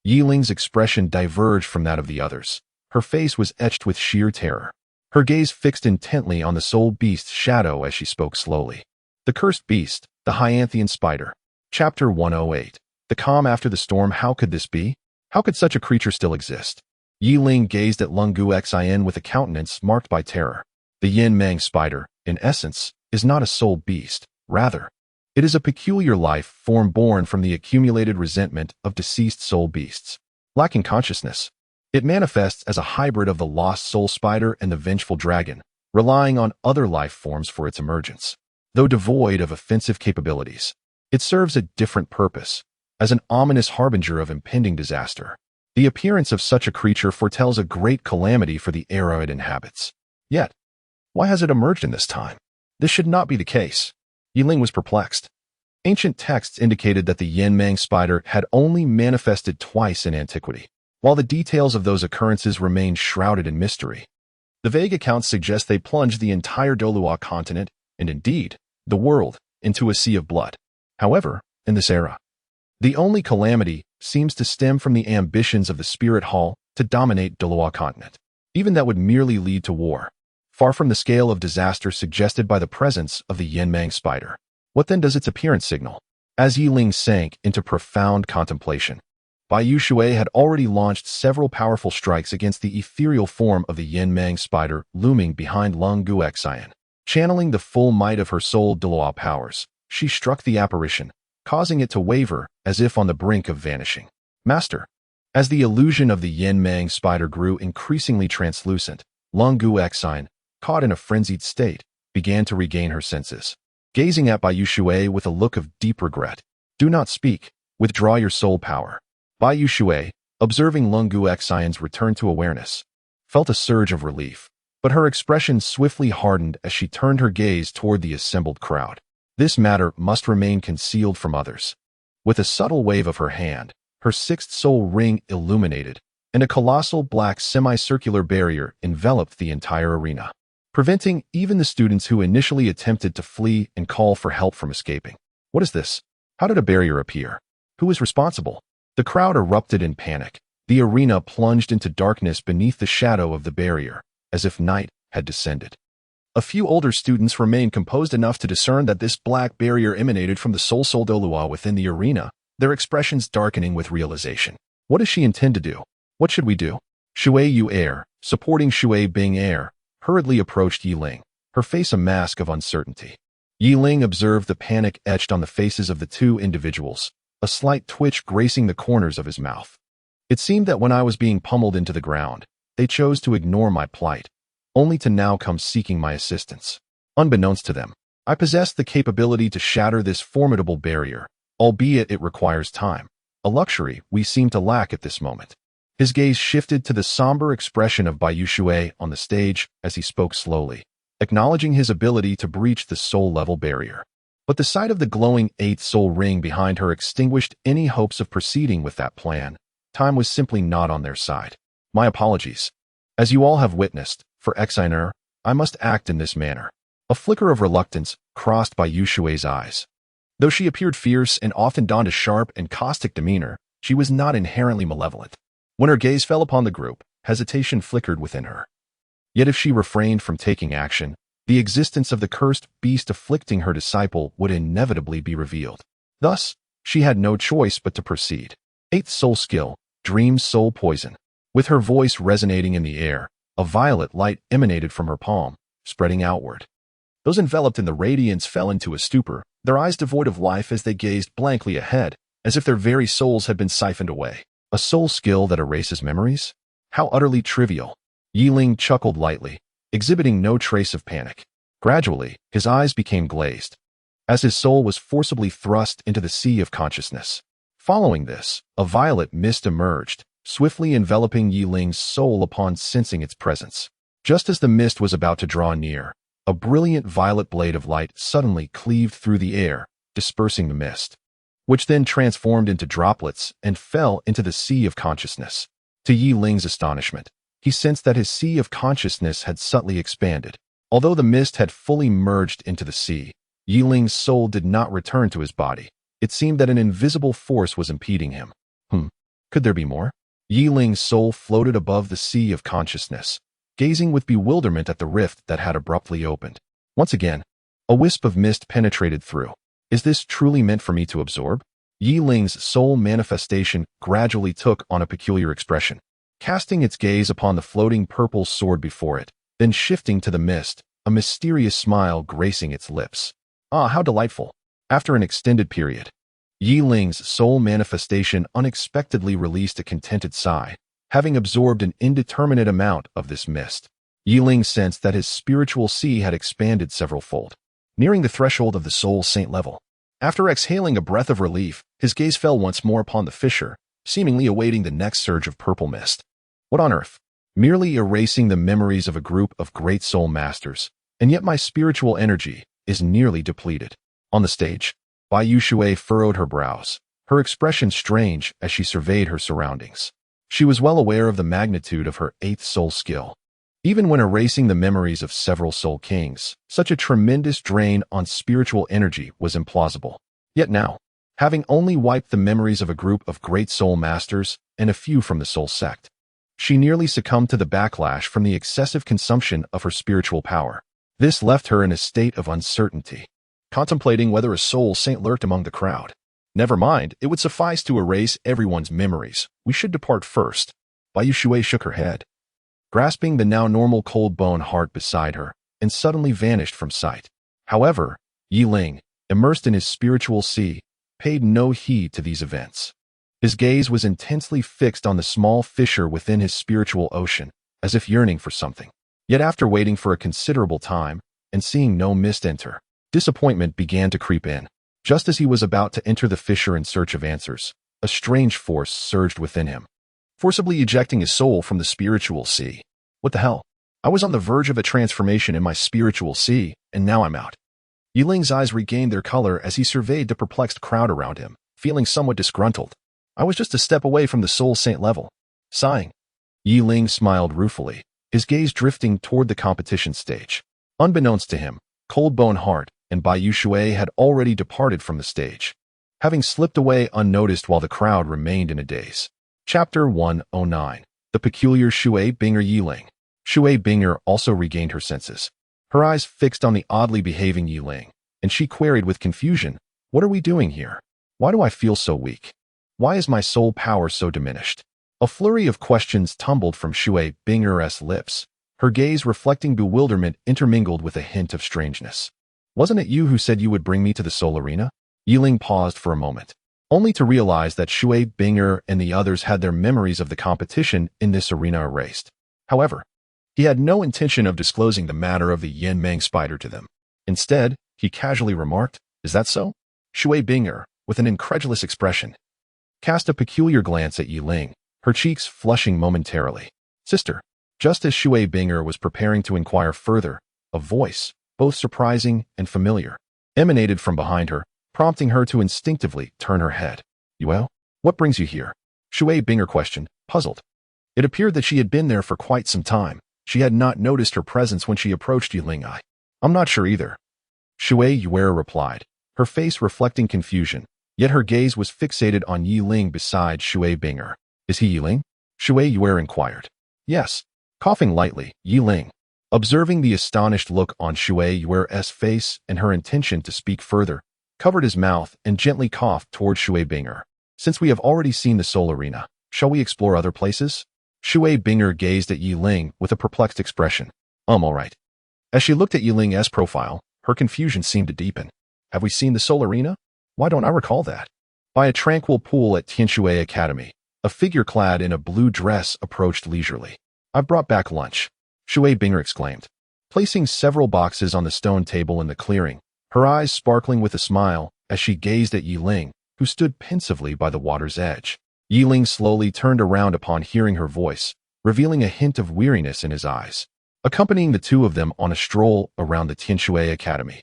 Yiling's expression diverged from that of the others. Her face was etched with sheer terror. Her gaze fixed intently on the soul beast's shadow as she spoke slowly. The Cursed Beast, the Hyanthian Spider. Chapter 108. The calm after the storm. How could this be? How could such a creature still exist? Yiling gazed at Lung Guxin with a countenance marked by terror. The Yin Mang spider, in essence, is not a soul beast. Rather, it is a peculiar life form born from the accumulated resentment of deceased soul beasts. Lacking consciousness, it manifests as a hybrid of the lost soul spider and the vengeful dragon, relying on other life forms for its emergence. Though devoid of offensive capabilities, it serves a different purpose, as an ominous harbinger of impending disaster. The appearance of such a creature foretells a great calamity for the era it inhabits. Yet, why has it emerged in this time? This should not be the case. Yiling was perplexed. Ancient texts indicated that the Yin Mang spider had only manifested twice in antiquity, while the details of those occurrences remain shrouded in mystery. The vague accounts suggest they plunged the entire Douluo continent, and indeed, the world, into a sea of blood. However, in this era, the only calamity seems to stem from the ambitions of the Spirit Hall to dominate Douluo continent. Even that would merely lead to war, far from the scale of disaster suggested by the presence of the Yin Mang spider. What then does its appearance signal? As Yiling sank into profound contemplation, Bai Yushui had already launched several powerful strikes against the ethereal form of the Yin Mang spider looming behind Lung Guxin. Channeling the full might of her soul Douluo powers, she struck the apparition, causing it to waver as if on the brink of vanishing. Master. As the illusion of the Yin Mang spider grew increasingly translucent, Lung Guxin, caught in a frenzied state, began to regain her senses. Gazing at Bai Yushui with a look of deep regret. Do not speak. Withdraw your soul power. Bai Yushui, observing Lung Guxin's return to awareness, felt a surge of relief, but her expression swiftly hardened as she turned her gaze toward the assembled crowd. This matter must remain concealed from others. With a subtle wave of her hand, her sixth soul ring illuminated, and a colossal black semicircular barrier enveloped the entire arena, preventing even the students who initially attempted to flee and call for help from escaping. What is this? How did a barrier appear? Who is responsible? The crowd erupted in panic. The arena plunged into darkness beneath the shadow of the barrier, as if night had descended. A few older students remained composed enough to discern that this black barrier emanated from the Soul Douluo within the arena, their expressions darkening with realization. What does she intend to do? What should we do? Shui Yu Air, supporting Shui Bing Air, hurriedly approached Yi Ling, her face a mask of uncertainty. Yi Ling observed the panic etched on the faces of the two individuals, a slight twitch gracing the corners of his mouth. It seemed that when I was being pummeled into the ground, they chose to ignore my plight, only to now come seeking my assistance. Unbeknownst to them, I possessed the capability to shatter this formidable barrier, albeit it requires time, a luxury we seem to lack at this moment. His gaze shifted to the somber expression of Bai Shui on the stage as he spoke slowly, acknowledging his ability to breach the soul-level barrier. But the sight of the glowing eighth soul ring behind her extinguished any hopes of proceeding with that plan. Time was simply not on their side. My apologies. As you all have witnessed, for Exiner, I must act in this manner. A flicker of reluctance crossed Bai Shui's eyes. Though she appeared fierce and often donned a sharp and caustic demeanor, she was not inherently malevolent. When her gaze fell upon the group, hesitation flickered within her. Yet if she refrained from taking action, the existence of the cursed beast afflicting her disciple would inevitably be revealed. Thus, she had no choice but to proceed. Eighth soul skill, Dream Soul Poison. With her voice resonating in the air, a violet light emanated from her palm, spreading outward. Those enveloped in the radiance fell into a stupor, their eyes devoid of life as they gazed blankly ahead, as if their very souls had been siphoned away. A soul skill that erases memories? How utterly trivial. Yi Ling chuckled lightly, exhibiting no trace of panic. Gradually, his eyes became glazed, as his soul was forcibly thrust into the sea of consciousness. Following this, a violet mist emerged, swiftly enveloping Yi Ling's soul upon sensing its presence. Just as the mist was about to draw near, a brilliant violet blade of light suddenly cleaved through the air, dispersing the mist, which then transformed into droplets and fell into the sea of consciousness. To Yi Ling's astonishment, he sensed that his sea of consciousness had subtly expanded. Although the mist had fully merged into the sea, Yi Ling's soul did not return to his body. It seemed that an invisible force was impeding him. Could there be more? Yi Ling's soul floated above the sea of consciousness, gazing with bewilderment at the rift that had abruptly opened. Once again, a wisp of mist penetrated through. Is this truly meant for me to absorb? Yi Ling's soul manifestation gradually took on a peculiar expression, casting its gaze upon the floating purple sword before it, then shifting to the mist, a mysterious smile gracing its lips. Ah, how delightful. After an extended period, Yi Ling's soul manifestation unexpectedly released a contented sigh, having absorbed an indeterminate amount of this mist. Yi Ling sensed that his spiritual sea had expanded several-fold, nearing the threshold of the soul saint level. After exhaling a breath of relief, his gaze fell once more upon the fissure, seemingly awaiting the next surge of purple mist. What on earth? Merely erasing the memories of a group of great soul masters, and yet my spiritual energy is nearly depleted. On the stage, Bai Shui furrowed her brows, her expression strange as she surveyed her surroundings. She was well aware of the magnitude of her eighth soul skill. Even when erasing the memories of several soul kings, such a tremendous drain on spiritual energy was implausible. Yet now, having only wiped the memories of a group of great soul masters and a few from the soul sect, she nearly succumbed to the backlash from the excessive consumption of her spiritual power. This left her in a state of uncertainty, contemplating whether a soul saint lurked among the crowd. Never mind, it would suffice to erase everyone's memories. We should depart first. Bai Shui shook her head, grasping the now normal cold bone heart beside her, and suddenly vanished from sight. However, Yi Ling, immersed in his spiritual sea, paid no heed to these events. His gaze was intensely fixed on the small fissure within his spiritual ocean, as if yearning for something. Yet after waiting for a considerable time, and seeing no mist enter, disappointment began to creep in. Just as he was about to enter the fissure in search of answers, a strange force surged within him, forcibly ejecting his soul from the spiritual sea. What the hell? I was on the verge of a transformation in my spiritual sea, and now I'm out. Yi Ling's eyes regained their color as he surveyed the perplexed crowd around him, feeling somewhat disgruntled. I was just a step away from the Soul Saint level. Sighing, Yi Ling smiled ruefully, his gaze drifting toward the competition stage. Unbeknownst to him, Cold Bone Heart and Bai Yu Shui had already departed from the stage, having slipped away unnoticed while the crowd remained in a daze. Chapter 109. The Peculiar Shui Binger Yi Ling. Shui Binger also regained her senses, her eyes fixed on the oddly behaving Yi Ling, and she queried with confusion, "What are we doing here? Why do I feel so weak? Why is my soul power so diminished?" A flurry of questions tumbled from Shui Binger's lips, her gaze reflecting bewilderment intermingled with a hint of strangeness. "Wasn't it you who said you would bring me to the Soul Arena?" Yi Ling paused for a moment, only to realize that Shui Binger and the others had their memories of the competition in this arena erased. However, he had no intention of disclosing the matter of the Yin Mang spider to them. Instead, he casually remarked, "Is that so?" Shui Binger, with an incredulous expression, cast a peculiar glance at Yi Ling, her cheeks flushing momentarily. "Sister." Just as Shui Binger was preparing to inquire further, a voice, both surprising and familiar, emanated from behind her, prompting her to instinctively turn her head. "Well, what brings you here?" Shui Binger questioned, puzzled. It appeared that she had been there for quite some time. She had not noticed her presence when she approached Yi Ling. "I'm not sure either," Shui Yuera replied, her face reflecting confusion, yet her gaze was fixated on Yi Ling beside Shui Binger. "Is he Yi Ling?" Shui Yuera inquired. "Yes." Coughing lightly, Yi Ling, observing the astonished look on Shui Yuera's face and her intention to speak further, covered his mouth and gently coughed toward Shui Binger. "Since we have already seen the Soul Arena, shall we explore other places?" Shui Binger gazed at Yi Ling with a perplexed expression. All right." As she looked at Yi Ling's profile, her confusion seemed to deepen. "Have we seen the Soul Arena? Why don't I recall that?" By a tranquil pool at Tianshui Academy, a figure clad in a blue dress approached leisurely. "I've brought back lunch," Shui Binger exclaimed, placing several boxes on the stone table in the clearing, her eyes sparkling with a smile as she gazed at Yi Ling, who stood pensively by the water's edge. Yi Ling slowly turned around upon hearing her voice, revealing a hint of weariness in his eyes, accompanying the two of them on a stroll around the Tianshui Academy.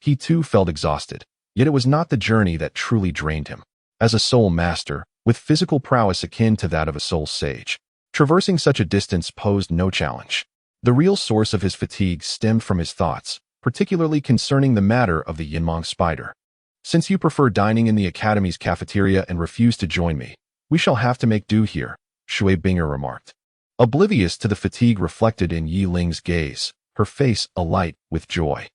He too felt exhausted, yet it was not the journey that truly drained him. As a soul master, with physical prowess akin to that of a soul sage, traversing such a distance posed no challenge. The real source of his fatigue stemmed from his thoughts, particularly concerning the matter of the Yinmong spider. "Since you prefer dining in the Academy's cafeteria and refuse to join me, we shall have to make do here," Shui Binger remarked. Oblivious to the fatigue reflected in Yi Ling's gaze, her face alight with joy.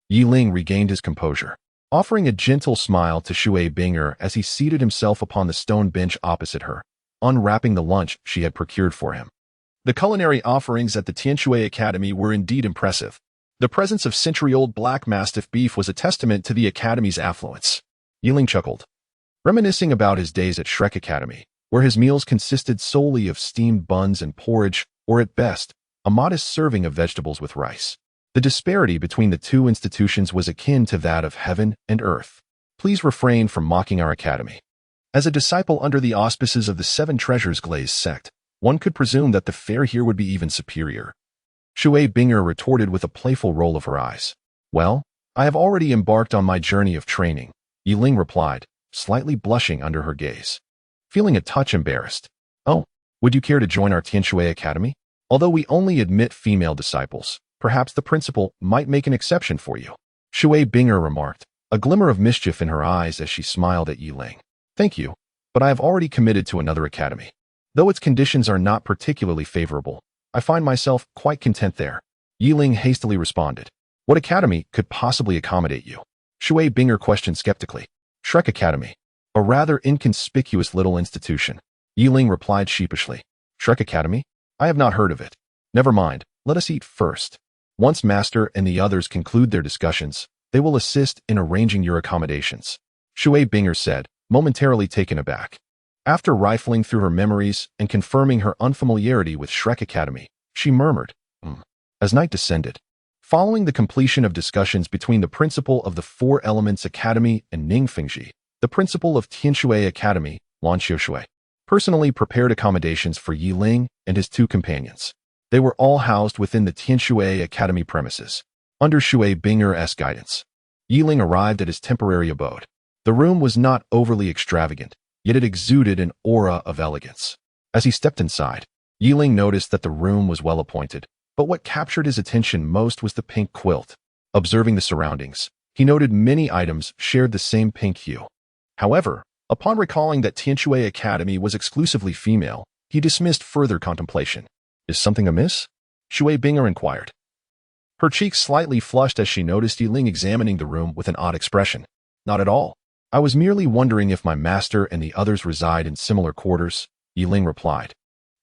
Yi Ling regained his composure, offering a gentle smile to Shui Binger as he seated himself upon the stone bench opposite her, unwrapping the lunch she had procured for him. The culinary offerings at the Tianshui Academy were indeed impressive. The presence of century-old black mastiff beef was a testament to the Academy's affluence. Yi Ling chuckled, reminiscing about his days at Shrek Academy, where his meals consisted solely of steamed buns and porridge, or at best, a modest serving of vegetables with rice. The disparity between the two institutions was akin to that of heaven and earth. "Please refrain from mocking our academy. As a disciple under the auspices of the Seven Treasures Glaze sect, one could presume that the fare here would be even superior." Shui Binger retorted with a playful roll of her eyes. "Well, I have already embarked on my journey of training," Yi Ling replied, slightly blushing under her gaze. Feeling a touch embarrassed. "Oh, would you care to join our Tianshui Academy? Although we only admit female disciples, perhaps the principal might make an exception for you," Shui Binger remarked, a glimmer of mischief in her eyes as she smiled at Yi Ling. "Thank you, but I have already committed to another academy. Though its conditions are not particularly favorable, I find myself quite content there," Yi Ling hastily responded. "What academy could possibly accommodate you?" Shui Binger questioned skeptically. "Shrek Academy, a rather inconspicuous little institution," Yi Ling replied sheepishly. "Shrek Academy? I have not heard of it. Never mind, let us eat first. Once Master and the others conclude their discussions, they will assist in arranging your accommodations," Shui Binger said, momentarily taken aback. After rifling through her memories and confirming her unfamiliarity with Shrek Academy, she murmured, as night descended. Following the completion of discussions between the principal of the Four Elements Academy and Ningfengji, the principal of Tianshui Academy, Lan Xiushui, personally prepared accommodations for Yi Ling and his two companions. They were all housed within the Tianshui Academy premises, under Shui Binger's guidance. Yi Ling arrived at his temporary abode. The room was not overly extravagant, yet it exuded an aura of elegance. As he stepped inside, Yiling noticed that the room was well appointed, but what captured his attention most was the pink quilt. Observing the surroundings, he noted many items shared the same pink hue. However, upon recalling that Tianshui Academy was exclusively female, he dismissed further contemplation. Is something amiss? Shui Binger inquired. Her cheeks slightly flushed as she noticed Yiling examining the room with an odd expression. Not at all. I was merely wondering if my master and the others reside in similar quarters, Yiling replied,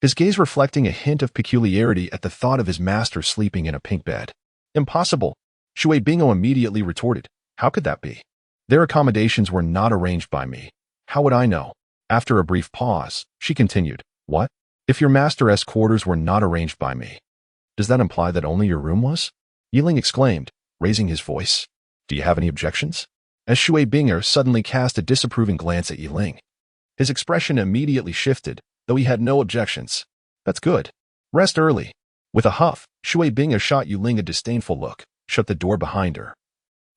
his gaze reflecting a hint of peculiarity at the thought of his master sleeping in a pink bed. Impossible, Shui Bingo immediately retorted. How could that be? Their accommodations were not arranged by me. How would I know? After a brief pause, she continued, what? If your master's quarters were not arranged by me, does that imply that only your room was? Yiling exclaimed, raising his voice. Do you have any objections? As Shui Binger suddenly cast a disapproving glance at Yiling. His expression immediately shifted, though he had no objections. That's good. Rest early. With a huff, Shui Binger shot Yiling a disdainful look, shut the door behind her,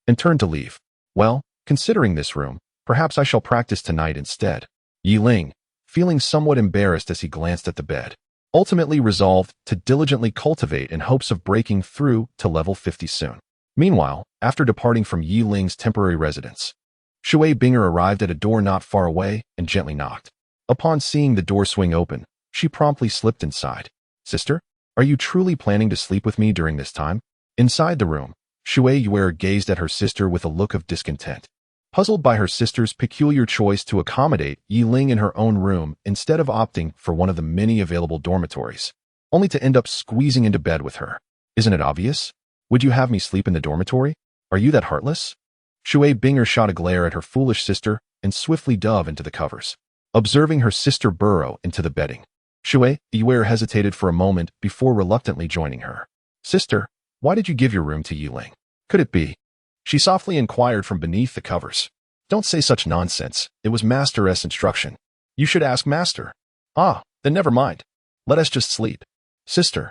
and turned to leave. Well, considering this room, perhaps I shall practice tonight instead. Yiling, feeling somewhat embarrassed as he glanced at the bed, ultimately resolved to diligently cultivate in hopes of breaking through to level 50 soon. Meanwhile, after departing from Yiling's temporary residence, Shui Binger arrived at a door not far away and gently knocked. Upon seeing the door swing open, she promptly slipped inside. Sister, are you truly planning to sleep with me during this time? Inside the room, Shui Yuer gazed at her sister with a look of discontent. Puzzled by her sister's peculiar choice to accommodate Yiling in her own room instead of opting for one of the many available dormitories, only to end up squeezing into bed with her. Isn't it obvious? Would you have me sleep in the dormitory? Are you that heartless? Shui Binger shot a glare at her foolish sister and swiftly dove into the covers. Observing her sister burrow into the bedding, Shui Yuer hesitated for a moment before reluctantly joining her. Sister, why did you give your room to Yiling? Could it be? She softly inquired from beneath the covers. Don't say such nonsense. It was Master's instruction. You should ask Master. Ah, then never mind. Let us just sleep. Sister,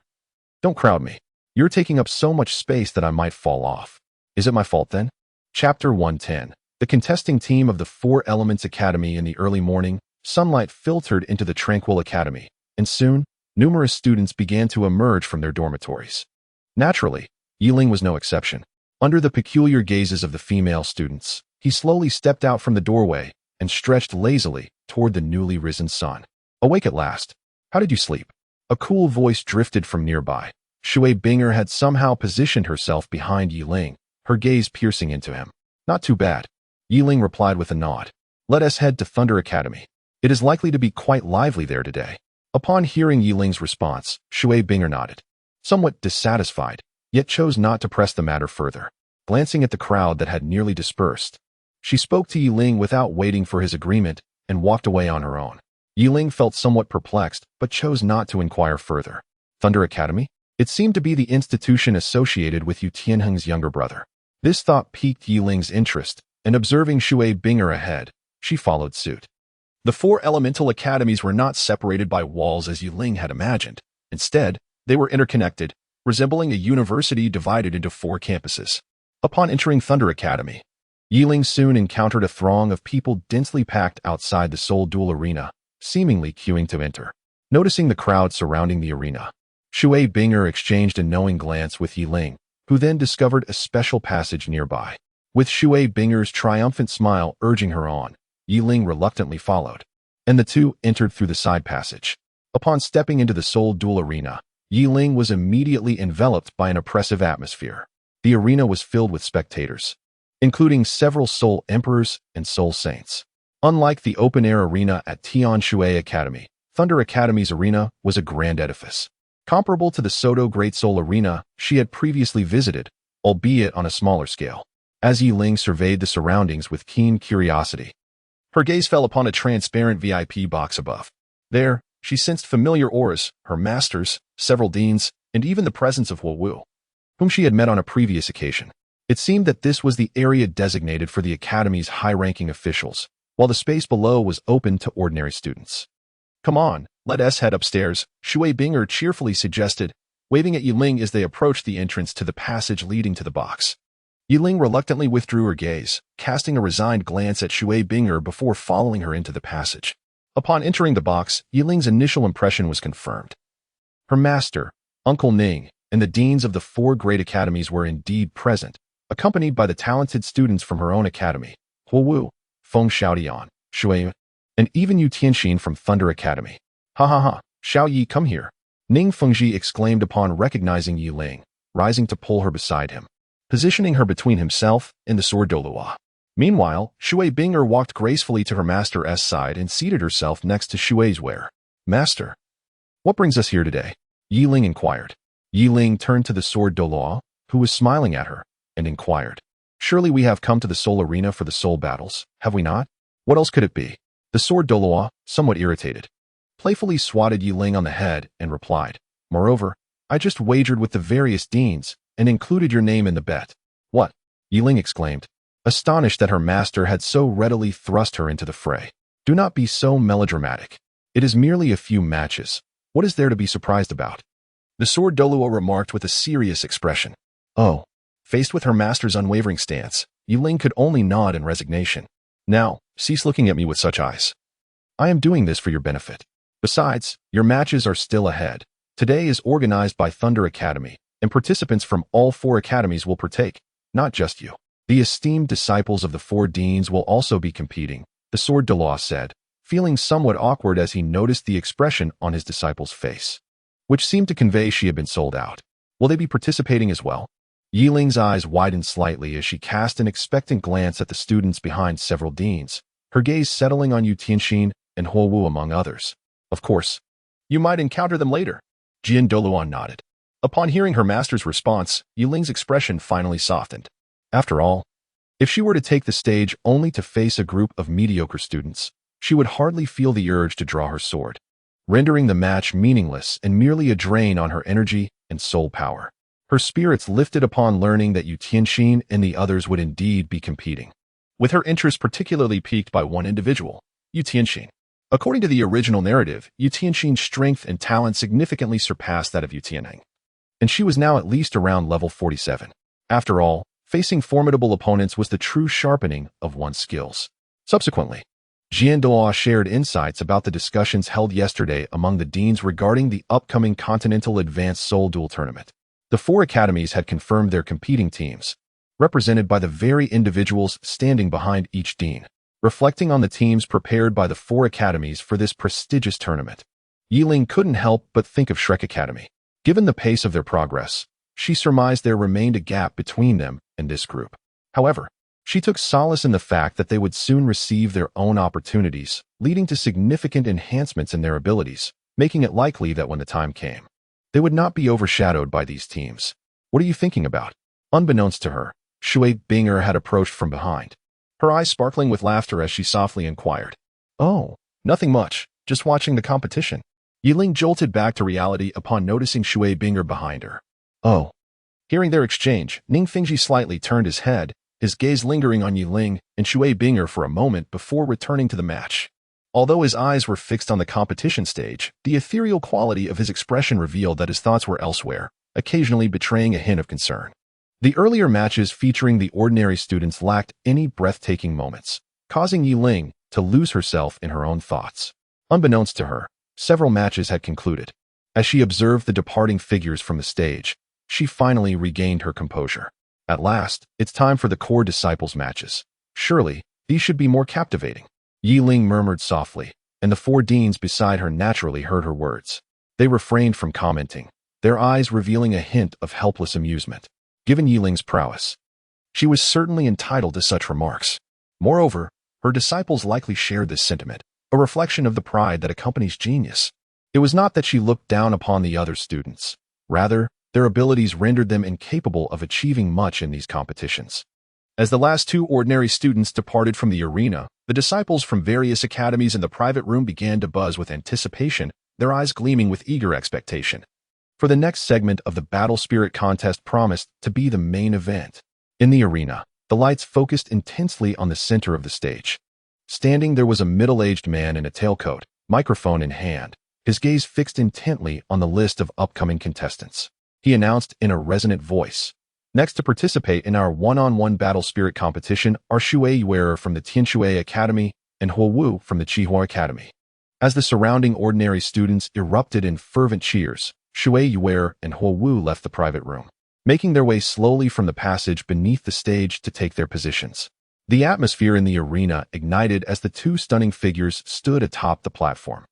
don't crowd me. You're taking up so much space that I might fall off. Is it my fault then? Chapter 110. The contesting team of the Four Elements Academy. In the early morning, sunlight filtered into the tranquil academy, and soon, numerous students began to emerge from their dormitories. Naturally, Yiling was no exception. Under the peculiar gazes of the female students, he slowly stepped out from the doorway and stretched lazily toward the newly risen sun. Awake at last. How did you sleep? A cool voice drifted from nearby. Shui Binger had somehow positioned herself behind Yiling, her gaze piercing into him. Not too bad. Yiling replied with a nod. Let us head to Thunder Academy. It is likely to be quite lively there today. Upon hearing Yiling's response, Shui Binger nodded, somewhat dissatisfied, yet chose not to press the matter further. Glancing at the crowd that had nearly dispersed, she spoke to Yiling without waiting for his agreement and walked away on her own. Yiling felt somewhat perplexed, but chose not to inquire further. Thunder Academy? It seemed to be the institution associated with Yu Tianheng's younger brother. This thought piqued Yiling's interest, and observing Shui Binger ahead, she followed suit. The four elemental academies were not separated by walls as Yiling had imagined. Instead, they were interconnected, resembling a university divided into 4 campuses. Upon entering Thunder Academy, Yiling soon encountered a throng of people densely packed outside the Seoul Duel Arena, seemingly queuing to enter. Noticing the crowd surrounding the arena, Shui Binger exchanged a knowing glance with Yiling, who then discovered a special passage nearby. With Shui Binger's triumphant smile urging her on, Yiling reluctantly followed, and the two entered through the side passage. Upon stepping into the Seoul Duel Arena, Yiling was immediately enveloped by an oppressive atmosphere. The arena was filled with spectators, including several Seoul Emperors and Seoul Saints. Unlike the open-air arena at Tianshui Academy, Thunder Academy's arena was a grand edifice, comparable to the Soto Great Seoul Arena she had previously visited, albeit on a smaller scale. As Yiling surveyed the surroundings with keen curiosity, her gaze fell upon a transparent VIP box above. There, she sensed familiar auras, her masters, several deans, and even the presence of Wu, whom she had met on a previous occasion. It seemed that this was the area designated for the Academy's high-ranking officials, while the space below was open to ordinary students. Come on, let us head upstairs, Shui Binger cheerfully suggested, waving at Yiling as they approached the entrance to the passage leading to the box. Yiling reluctantly withdrew her gaze, casting a resigned glance at Shui Binger before following her into the passage. Upon entering the box, Yiling's initial impression was confirmed. Her master, Uncle Ning, and the deans of the 4 great academies were indeed present, accompanied by the talented students from her own academy, Huowu, Feng Xiaodian, Shui, and even Yu Tianxin from Thunder Academy. Ha ha ha, Xiao Yi, come here. Ning Fengji exclaimed upon recognizing Yiling, rising to pull her beside him, positioning her between himself and the sword Douluo. Meanwhile, Shui Binger walked gracefully to her master's side and seated herself next to Shui's wear. Master, what brings us here today? Yiling inquired. Yiling turned to the sword Douluo, who was smiling at her, and inquired. Surely we have come to the soul arena for the soul battles, have we not? What else could it be? The sword Douluo, somewhat irritated, playfully swatted Yiling on the head and replied. Moreover, I just wagered with the various deans and included your name in the bet. What? Yiling exclaimed, astonished that her master had so readily thrust her into the fray. Do not be so melodramatic. It is merely a few matches. What is there to be surprised about? The sword Douluo remarked with a serious expression. Oh. Faced with her master's unwavering stance, Yiling could only nod in resignation. Now, cease looking at me with such eyes. I am doing this for your benefit. Besides, your matches are still ahead. Today is organized by Thunder Academy, and participants from all 4 academies will partake, not just you. The esteemed disciples of the 4 deans will also be competing, the sword Douluo said, feeling somewhat awkward as he noticed the expression on his disciple's face, which seemed to convey she had been sold out. Will they be participating as well? Yiling's eyes widened slightly as she cast an expectant glance at the students behind several deans, her gaze settling on Yu Tianxin and Huowu among others. Of course, you might encounter them later. Jian Douluo nodded. Upon hearing her master's response, Yiling's expression finally softened. After all, if she were to take the stage only to face a group of mediocre students, she would hardly feel the urge to draw her sword, rendering the match meaningless and merely a drain on her energy and soul power. Her spirits lifted upon learning that Yu Tianxin and the others would indeed be competing, with her interest particularly piqued by one individual, Yu Tianxin. According to the original narrative, Yu Tianxin's strength and talent significantly surpassed that of Yu Tianheng, and she was now at least around level 47. After all, facing formidable opponents was the true sharpening of one's skills. Subsequently, Jian Douluo shared insights about the discussions held yesterday among the deans regarding the upcoming Continental Advanced Soul Duel Tournament. The 4 academies had confirmed their competing teams, represented by the very individuals standing behind each dean, reflecting on the teams prepared by the 4 academies for this prestigious tournament. Yiling couldn't help but think of Shrek Academy. Given the pace of their progress, she surmised there remained a gap between them and this group. However, she took solace in the fact that they would soon receive their own opportunities, leading to significant enhancements in their abilities, making it likely that when the time came, they would not be overshadowed by these teams. What are you thinking about? Unbeknownst to her, Shui Binger had approached from behind, her eyes sparkling with laughter as she softly inquired. Oh, nothing much, just watching the competition. Yiling jolted back to reality upon noticing Shui Binger behind her. Oh. Hearing their exchange, Ning Fengji slightly turned his head, his gaze lingering on Yiling and Shui Binger for a moment before returning to the match. Although his eyes were fixed on the competition stage, the ethereal quality of his expression revealed that his thoughts were elsewhere, occasionally betraying a hint of concern. The earlier matches featuring the ordinary students lacked any breathtaking moments, causing Yiling to lose herself in her own thoughts. Unbeknownst to her, several matches had concluded. As she observed the departing figures from the stage, she finally regained her composure. At last, it's time for the core disciples matches. Surely, these should be more captivating. Yiling murmured softly, and the 4 deans beside her naturally heard her words. They refrained from commenting, their eyes revealing a hint of helpless amusement. Given Yiling's prowess, she was certainly entitled to such remarks. Moreover, her disciples likely shared this sentiment, a reflection of the pride that accompanies genius. It was not that she looked down upon the other students. Rather, their abilities rendered them incapable of achieving much in these competitions. As the last 2 ordinary students departed from the arena, the disciples from various academies in the private room began to buzz with anticipation, their eyes gleaming with eager expectation. For the next segment of the Battle Spirit contest promised to be the main event. In the arena, the lights focused intensely on the center of the stage. Standing there was a middle-aged man in a tailcoat, microphone in hand, his gaze fixed intently on the list of upcoming contestants. He announced in a resonant voice, Next to participate in our one-on-one battle spirit competition are Shui Yuer from the Tianshui Academy and Huo Wu from the Qihua Academy. As the surrounding ordinary students erupted in fervent cheers, Shui Yuer and Huo Wu left the private room, making their way slowly from the passage beneath the stage to take their positions. The atmosphere in the arena ignited as the two stunning figures stood atop the platform.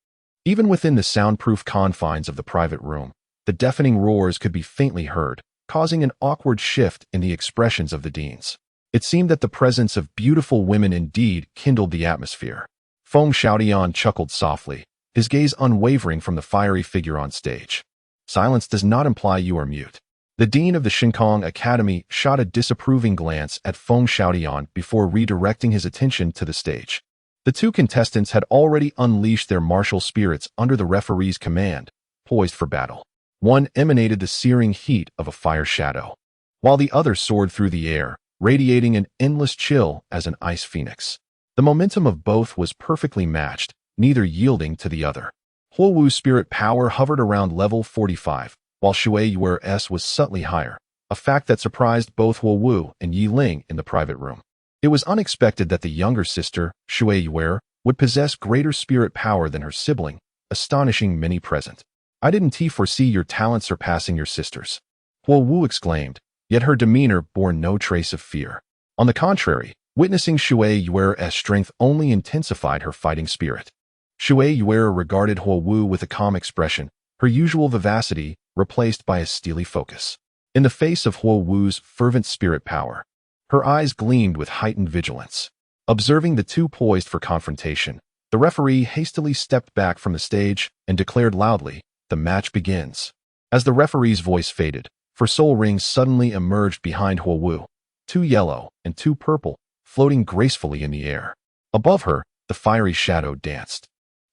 Even within the soundproof confines of the private room, the deafening roars could be faintly heard, causing an awkward shift in the expressions of the deans. It seemed that the presence of beautiful women indeed kindled the atmosphere. Feng Xiaodian chuckled softly, his gaze unwavering from the fiery figure on stage. Silence does not imply you are mute. The dean of the Shinkong Academy shot a disapproving glance at Feng Xiaodian before redirecting his attention to the stage. The two contestants had already unleashed their martial spirits under the referee's command, poised for battle. One emanated the searing heat of a fire shadow, while the other soared through the air, radiating an endless chill as an ice phoenix. The momentum of both was perfectly matched, neither yielding to the other. Huo Wu's spirit power hovered around level 45, while Shui Yuer's was subtly higher, a fact that surprised both Huo Wu and Yi Ling in the private room. It was unexpected that the younger sister, Shui Yuer, would possess greater spirit power than her sibling, astonishing many present. I didn't foresee your talent surpassing your sister's, Huo Wu exclaimed, yet her demeanor bore no trace of fear. On the contrary, witnessing Shui Yuer's strength only intensified her fighting spirit. Shui Yuer regarded Huo Wu with a calm expression, her usual vivacity replaced by a steely focus. In the face of Huo Wu's fervent spirit power, her eyes gleamed with heightened vigilance. Observing the two poised for confrontation, the referee hastily stepped back from the stage and declared loudly, "The match begins." As the referee's voice faded, four soul rings suddenly emerged behind Huo Wu, two yellow and two purple, floating gracefully in the air. Above her, the fiery shadow danced,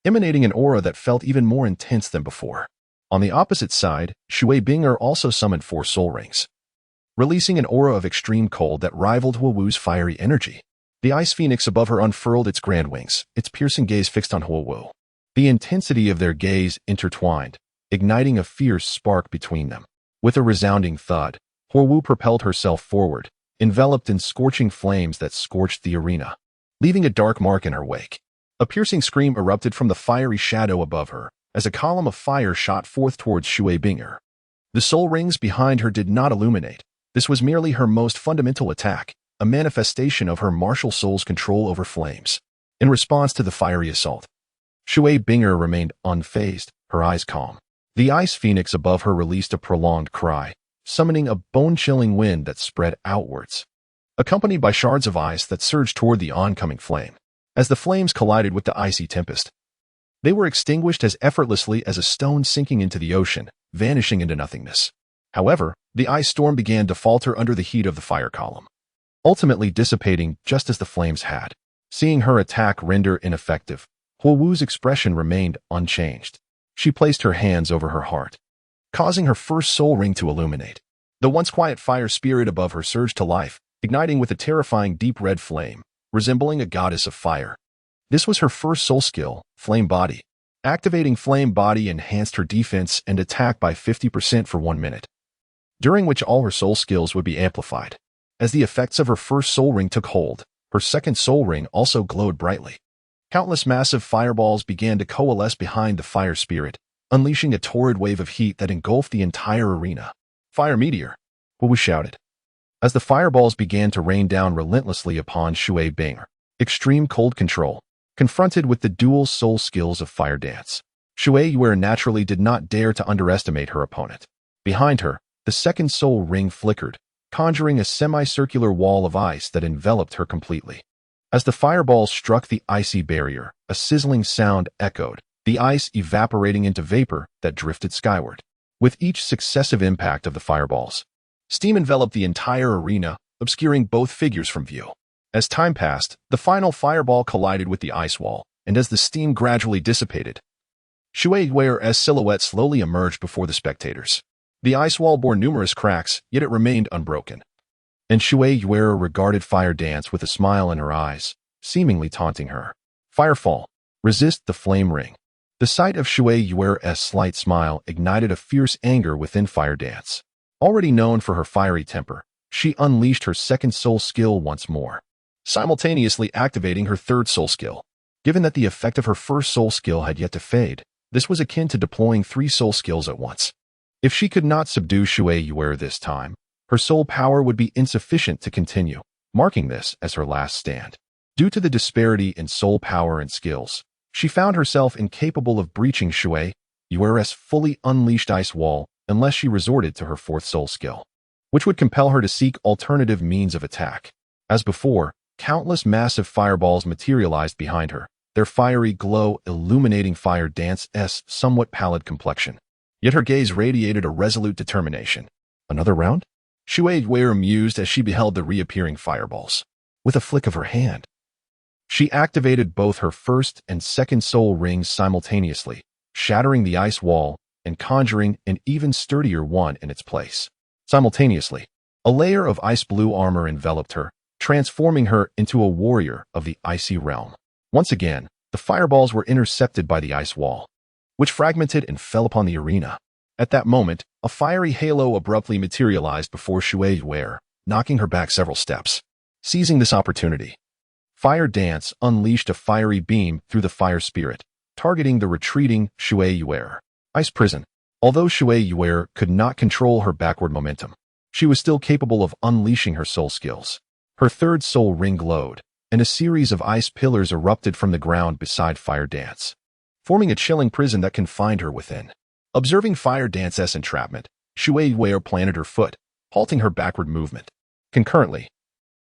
emanating an aura that felt even more intense than before. On the opposite side, Shui Binger also summoned four soul rings, releasing an aura of extreme cold that rivaled Huo Wu's fiery energy. The ice phoenix above her unfurled its grand wings, its piercing gaze fixed on Huo Wu. The intensity of their gaze intertwined, igniting a fierce spark between them. With a resounding thud, Huo Wu propelled herself forward, enveloped in scorching flames that scorched the arena, leaving a dark mark in her wake. A piercing scream erupted from the fiery shadow above her, as a column of fire shot forth towards Shui Binger. The soul rings behind her did not illuminate. This was merely her most fundamental attack, a manifestation of her martial soul's control over flames. In response to the fiery assault, Shui Binger remained unfazed, her eyes calm. The ice phoenix above her released a prolonged cry, summoning a bone-chilling wind that spread outwards, accompanied by shards of ice that surged toward the oncoming flame. As the flames collided with the icy tempest, they were extinguished as effortlessly as a stone sinking into the ocean, vanishing into nothingness. However, the ice storm began to falter under the heat of the fire column, ultimately dissipating just as the flames had. Seeing her attack render ineffective, Huo Wu's expression remained unchanged. She placed her hands over her heart, causing her first soul ring to illuminate. The once quiet fire spirit above her surged to life, igniting with a terrifying deep red flame, resembling a goddess of fire. This was her first soul skill, Flame Body. Activating Flame Body enhanced her defense and attack by 50% for 1 minute, during which all her soul skills would be amplified. As the effects of her first soul ring took hold, her second soul ring also glowed brightly. Countless massive fireballs began to coalesce behind the fire spirit, unleashing a torrid wave of heat that engulfed the entire arena. "Fire meteor!" Huo Wu shouted, as the fireballs began to rain down relentlessly upon Shui Binger. Extreme cold control. Confronted with the dual soul skills of fire dance, Shui Yuer naturally did not dare to underestimate her opponent. Behind her, the second soul ring flickered, conjuring a semicircular wall of ice that enveloped her completely. As the fireballs struck the icy barrier, a sizzling sound echoed, the ice evaporating into vapor that drifted skyward. With each successive impact of the fireballs, steam enveloped the entire arena, obscuring both figures from view. As time passed, the final fireball collided with the ice wall, and as the steam gradually dissipated, Shui Yuer's silhouette slowly emerged before the spectators. The ice wall bore numerous cracks, yet it remained unbroken. And Shui Yuer regarded Fire Dance with a smile in her eyes, seemingly taunting her. "Firefall, resist the flame ring." The sight of Shui Yuer's slight smile ignited a fierce anger within Fire Dance. Already known for her fiery temper, she unleashed her second soul skill once more, simultaneously activating her third soul skill. Given that the effect of her first soul skill had yet to fade, this was akin to deploying 3 soul skills at once. If she could not subdue Shui Yuer this time, her soul power would be insufficient to continue, marking this as her last stand. Due to the disparity in soul power and skills, she found herself incapable of breaching Shui Yuer's fully unleashed ice wall unless she resorted to her fourth soul skill, which would compel her to seek alternative means of attack. As before, countless massive fireballs materialized behind her, their fiery glow illuminating Fire Dance's somewhat pallid complexion. Yet her gaze radiated a resolute determination. Another round? Shui Yuer mused as she beheld the reappearing fireballs. With a flick of her hand, she activated both her first and second soul rings simultaneously, shattering the ice wall and conjuring an even sturdier one in its place. Simultaneously, a layer of ice blue armor enveloped her, transforming her into a warrior of the icy realm. Once again, the fireballs were intercepted by the ice wall, which fragmented and fell upon the arena. At that moment, a fiery halo abruptly materialized before Shui Yuer, knocking her back several steps. Seizing this opportunity, Fire Dance unleashed a fiery beam through the fire spirit, targeting the retreating Shui Yuer. Ice Prison. Although Shui Yuer could not control her backward momentum, she was still capable of unleashing her soul skills. Her third soul ring glowed, and a series of ice pillars erupted from the ground beside Fire Dance, forming a chilling prison that confined her within. Observing Fire Dance's entrapment, Shui Yuer planted her foot, halting her backward movement. Concurrently,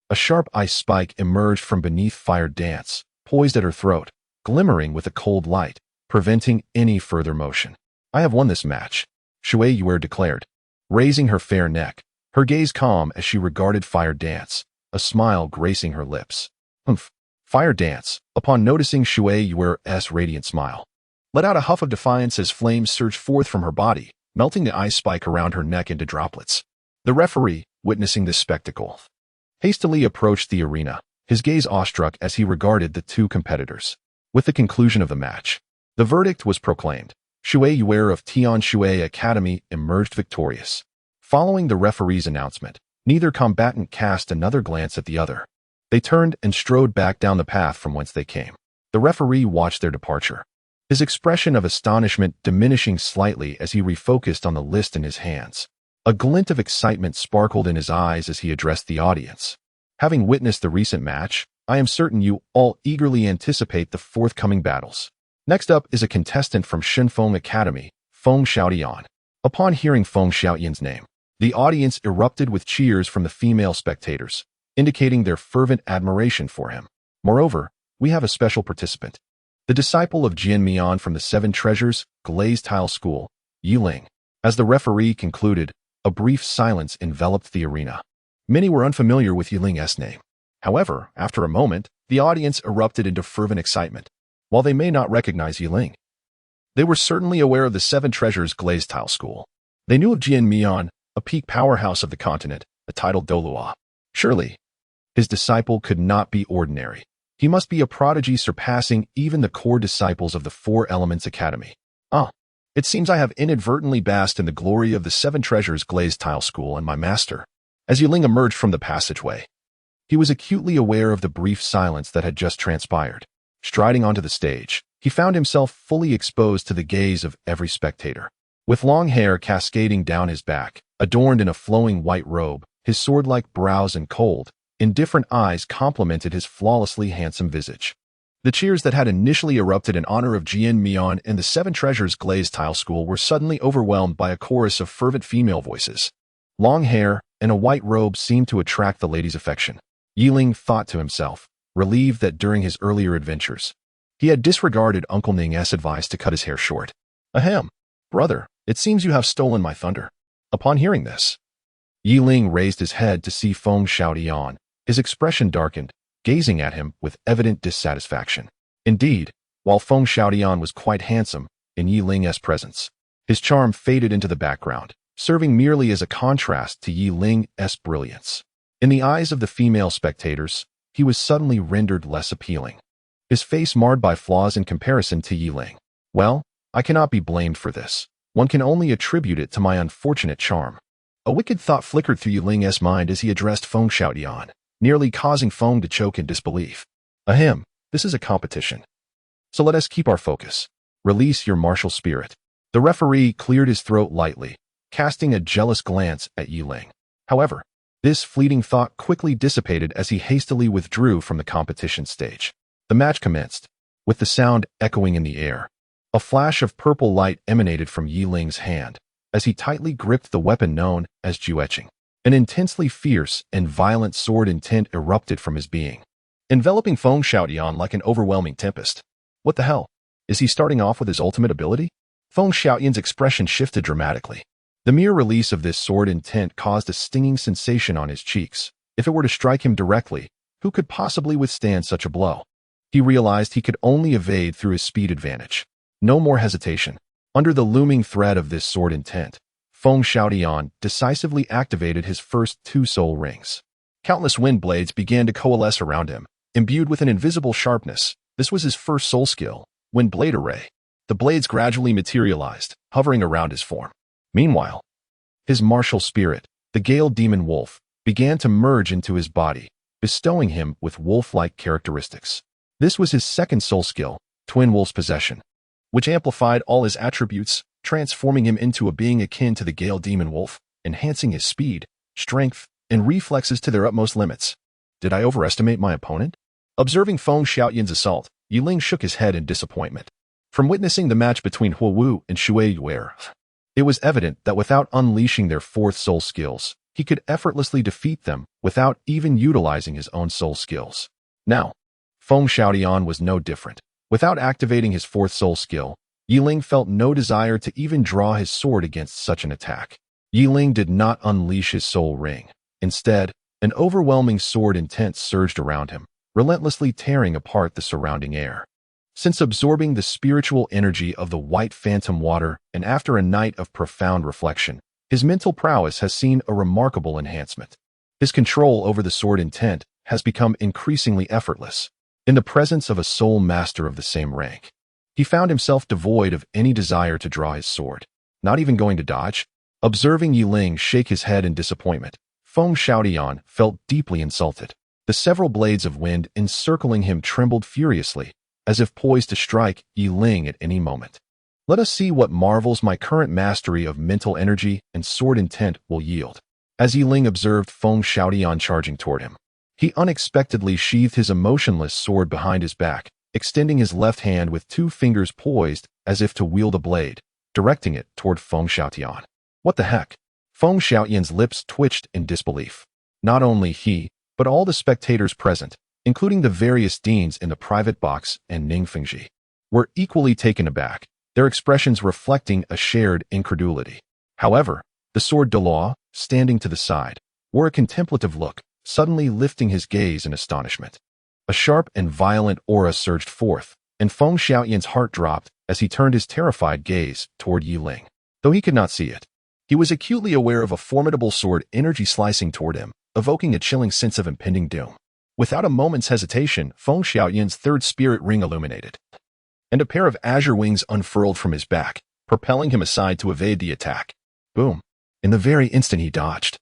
a sharp ice spike emerged from beneath Fire Dance, poised at her throat, glimmering with a cold light, preventing any further motion. I have won this match, Shui Yuer declared, raising her fair neck, her gaze calm as she regarded Fire Dance, a smile gracing her lips. Humph. Fire Dance, upon noticing Shui Yuer's radiant smile, let out a huff of defiance as flames surged forth from her body, melting the ice spike around her neck into droplets. The referee, witnessing this spectacle, hastily approached the arena, his gaze awestruck as he regarded the two competitors. With the conclusion of the match, the verdict was proclaimed. Shui Yuer of Tian Shui Academy emerged victorious. Following the referee's announcement, neither combatant cast another glance at the other. They turned and strode back down the path from whence they came. The referee watched their departure, his expression of astonishment diminishing slightly as he refocused on the list in his hands. A glint of excitement sparkled in his eyes as he addressed the audience. Having witnessed the recent match, I am certain you all eagerly anticipate the forthcoming battles. Next up is a contestant from Shenfeng Academy, Feng Xiaotian. Upon hearing Feng Xiaotian's name, the audience erupted with cheers from the female spectators, indicating their fervent admiration for him. Moreover, we have a special participant, the disciple of Jian Mian from the Seven Treasures Glazed Tile School, Yiling. As the referee concluded, a brief silence enveloped the arena. Many were unfamiliar with Yiling's name. However, after a moment, the audience erupted into fervent excitement. While they may not recognize Yiling, they were certainly aware of the Seven Treasures Glazed Tile School. They knew of Jian Mian, a peak powerhouse of the continent, a titled Douluo. Surely, his disciple could not be ordinary. He must be a prodigy surpassing even the core disciples of the Four Elements Academy. It seems I have inadvertently basked in the glory of the Seven Treasures Glazed Tile School and my master. As Yiling emerged from the passageway, he was acutely aware of the brief silence that had just transpired. Striding onto the stage, he found himself fully exposed to the gaze of every spectator. With long hair cascading down his back, adorned in a flowing white robe, his sword-like brows and cold, indifferent eyes complemented his flawlessly handsome visage. The cheers that had initially erupted in honor of Jian Mian and the Seven Treasures Glazed Tile School were suddenly overwhelmed by a chorus of fervent female voices. Long hair and a white robe seemed to attract the lady's affection. Yiling thought to himself, relieved that during his earlier adventures, he had disregarded Uncle Ning's advice to cut his hair short. Ahem, brother, it seems you have stolen my thunder. Upon hearing this, Yiling raised his head to see Feng Xiaotian. His expression darkened, gazing at him with evident dissatisfaction. Indeed, while Feng Xiaotian was quite handsome in Yiling's presence, his charm faded into the background, serving merely as a contrast to Yiling's brilliance. In the eyes of the female spectators, he was suddenly rendered less appealing, his face marred by flaws in comparison to Yiling. Well, I cannot be blamed for this. One can only attribute it to my unfortunate charm. A wicked thought flickered through Yuling's mind as he addressed Feng Xiaotian, nearly causing Feng to choke in disbelief. Ahem, this is a competition. So let us keep our focus. Release your martial spirit. The referee cleared his throat lightly, casting a jealous glance at Yiling. However, this fleeting thought quickly dissipated as he hastily withdrew from the competition stage. The match commenced, with the sound echoing in the air. A flash of purple light emanated from Yiling's hand as he tightly gripped the weapon known as Jueqing. An intensely fierce and violent sword intent erupted from his being, enveloping Feng Xiaotian like an overwhelming tempest. What the hell? Is he starting off with his ultimate ability? Feng Xiaotian's expression shifted dramatically. The mere release of this sword intent caused a stinging sensation on his cheeks. If it were to strike him directly, who could possibly withstand such a blow? He realized he could only evade through his speed advantage. No more hesitation. Under the looming threat of this sword intent, Feng Xiaotian decisively activated his first 2 soul rings. Countless wind blades began to coalesce around him, imbued with an invisible sharpness. This was his first soul skill, Wind Blade Array. The blades gradually materialized, hovering around his form. Meanwhile, his martial spirit, the Gale Demon Wolf, began to merge into his body, bestowing him with wolf-like characteristics. This was his second soul skill, Twin Wolf's Possession, which amplified all his attributes, transforming him into a being akin to the Gale Demon Wolf, enhancing his speed, strength, and reflexes to their utmost limits. Did I overestimate my opponent? Observing Feng Xiaotian's assault, Yiling shook his head in disappointment. From witnessing the match between Huo Wu and Shui Yuer, it was evident that without unleashing their 4th soul skills, he could effortlessly defeat them without even utilizing his own soul skills. Now, Feng Xiaotian was no different. Without activating his 4th soul skill, Yiling felt no desire to even draw his sword against such an attack. Yiling did not unleash his soul ring. Instead, an overwhelming sword intent surged around him, relentlessly tearing apart the surrounding air. Since absorbing the spiritual energy of the white phantom water and after a night of profound reflection, his mental prowess has seen a remarkable enhancement. His control over the sword intent has become increasingly effortless. In the presence of a soul master of the same rank, he found himself devoid of any desire to draw his sword, not even going to dodge. Observing Yiling shake his head in disappointment, Feng Xiaotian felt deeply insulted. The several blades of wind encircling him trembled furiously, as if poised to strike Yiling at any moment. Let us see what marvels my current mastery of mental energy and sword intent will yield. As Yiling observed Feng Xiaotian charging toward him, he unexpectedly sheathed his emotionless sword behind his back, extending his left hand with 2 fingers poised as if to wield a blade, directing it toward Feng Xiaotian. What the heck? Feng Xiaotian's lips twitched in disbelief. Not only he, but all the spectators present, including the various deans in the private box and Ning Fengji, were equally taken aback, their expressions reflecting a shared incredulity. However, the sword Douluo, standing to the side, wore a contemplative look, suddenly lifting his gaze in astonishment. A sharp and violent aura surged forth, and Feng Xiaotian's heart dropped as he turned his terrified gaze toward Yiling. Though he could not see it, he was acutely aware of a formidable sword energy slicing toward him, evoking a chilling sense of impending doom. Without a moment's hesitation, Feng Xiaotian's 3rd spirit ring illuminated, and a pair of azure wings unfurled from his back, propelling him aside to evade the attack. Boom! In the very instant he dodged,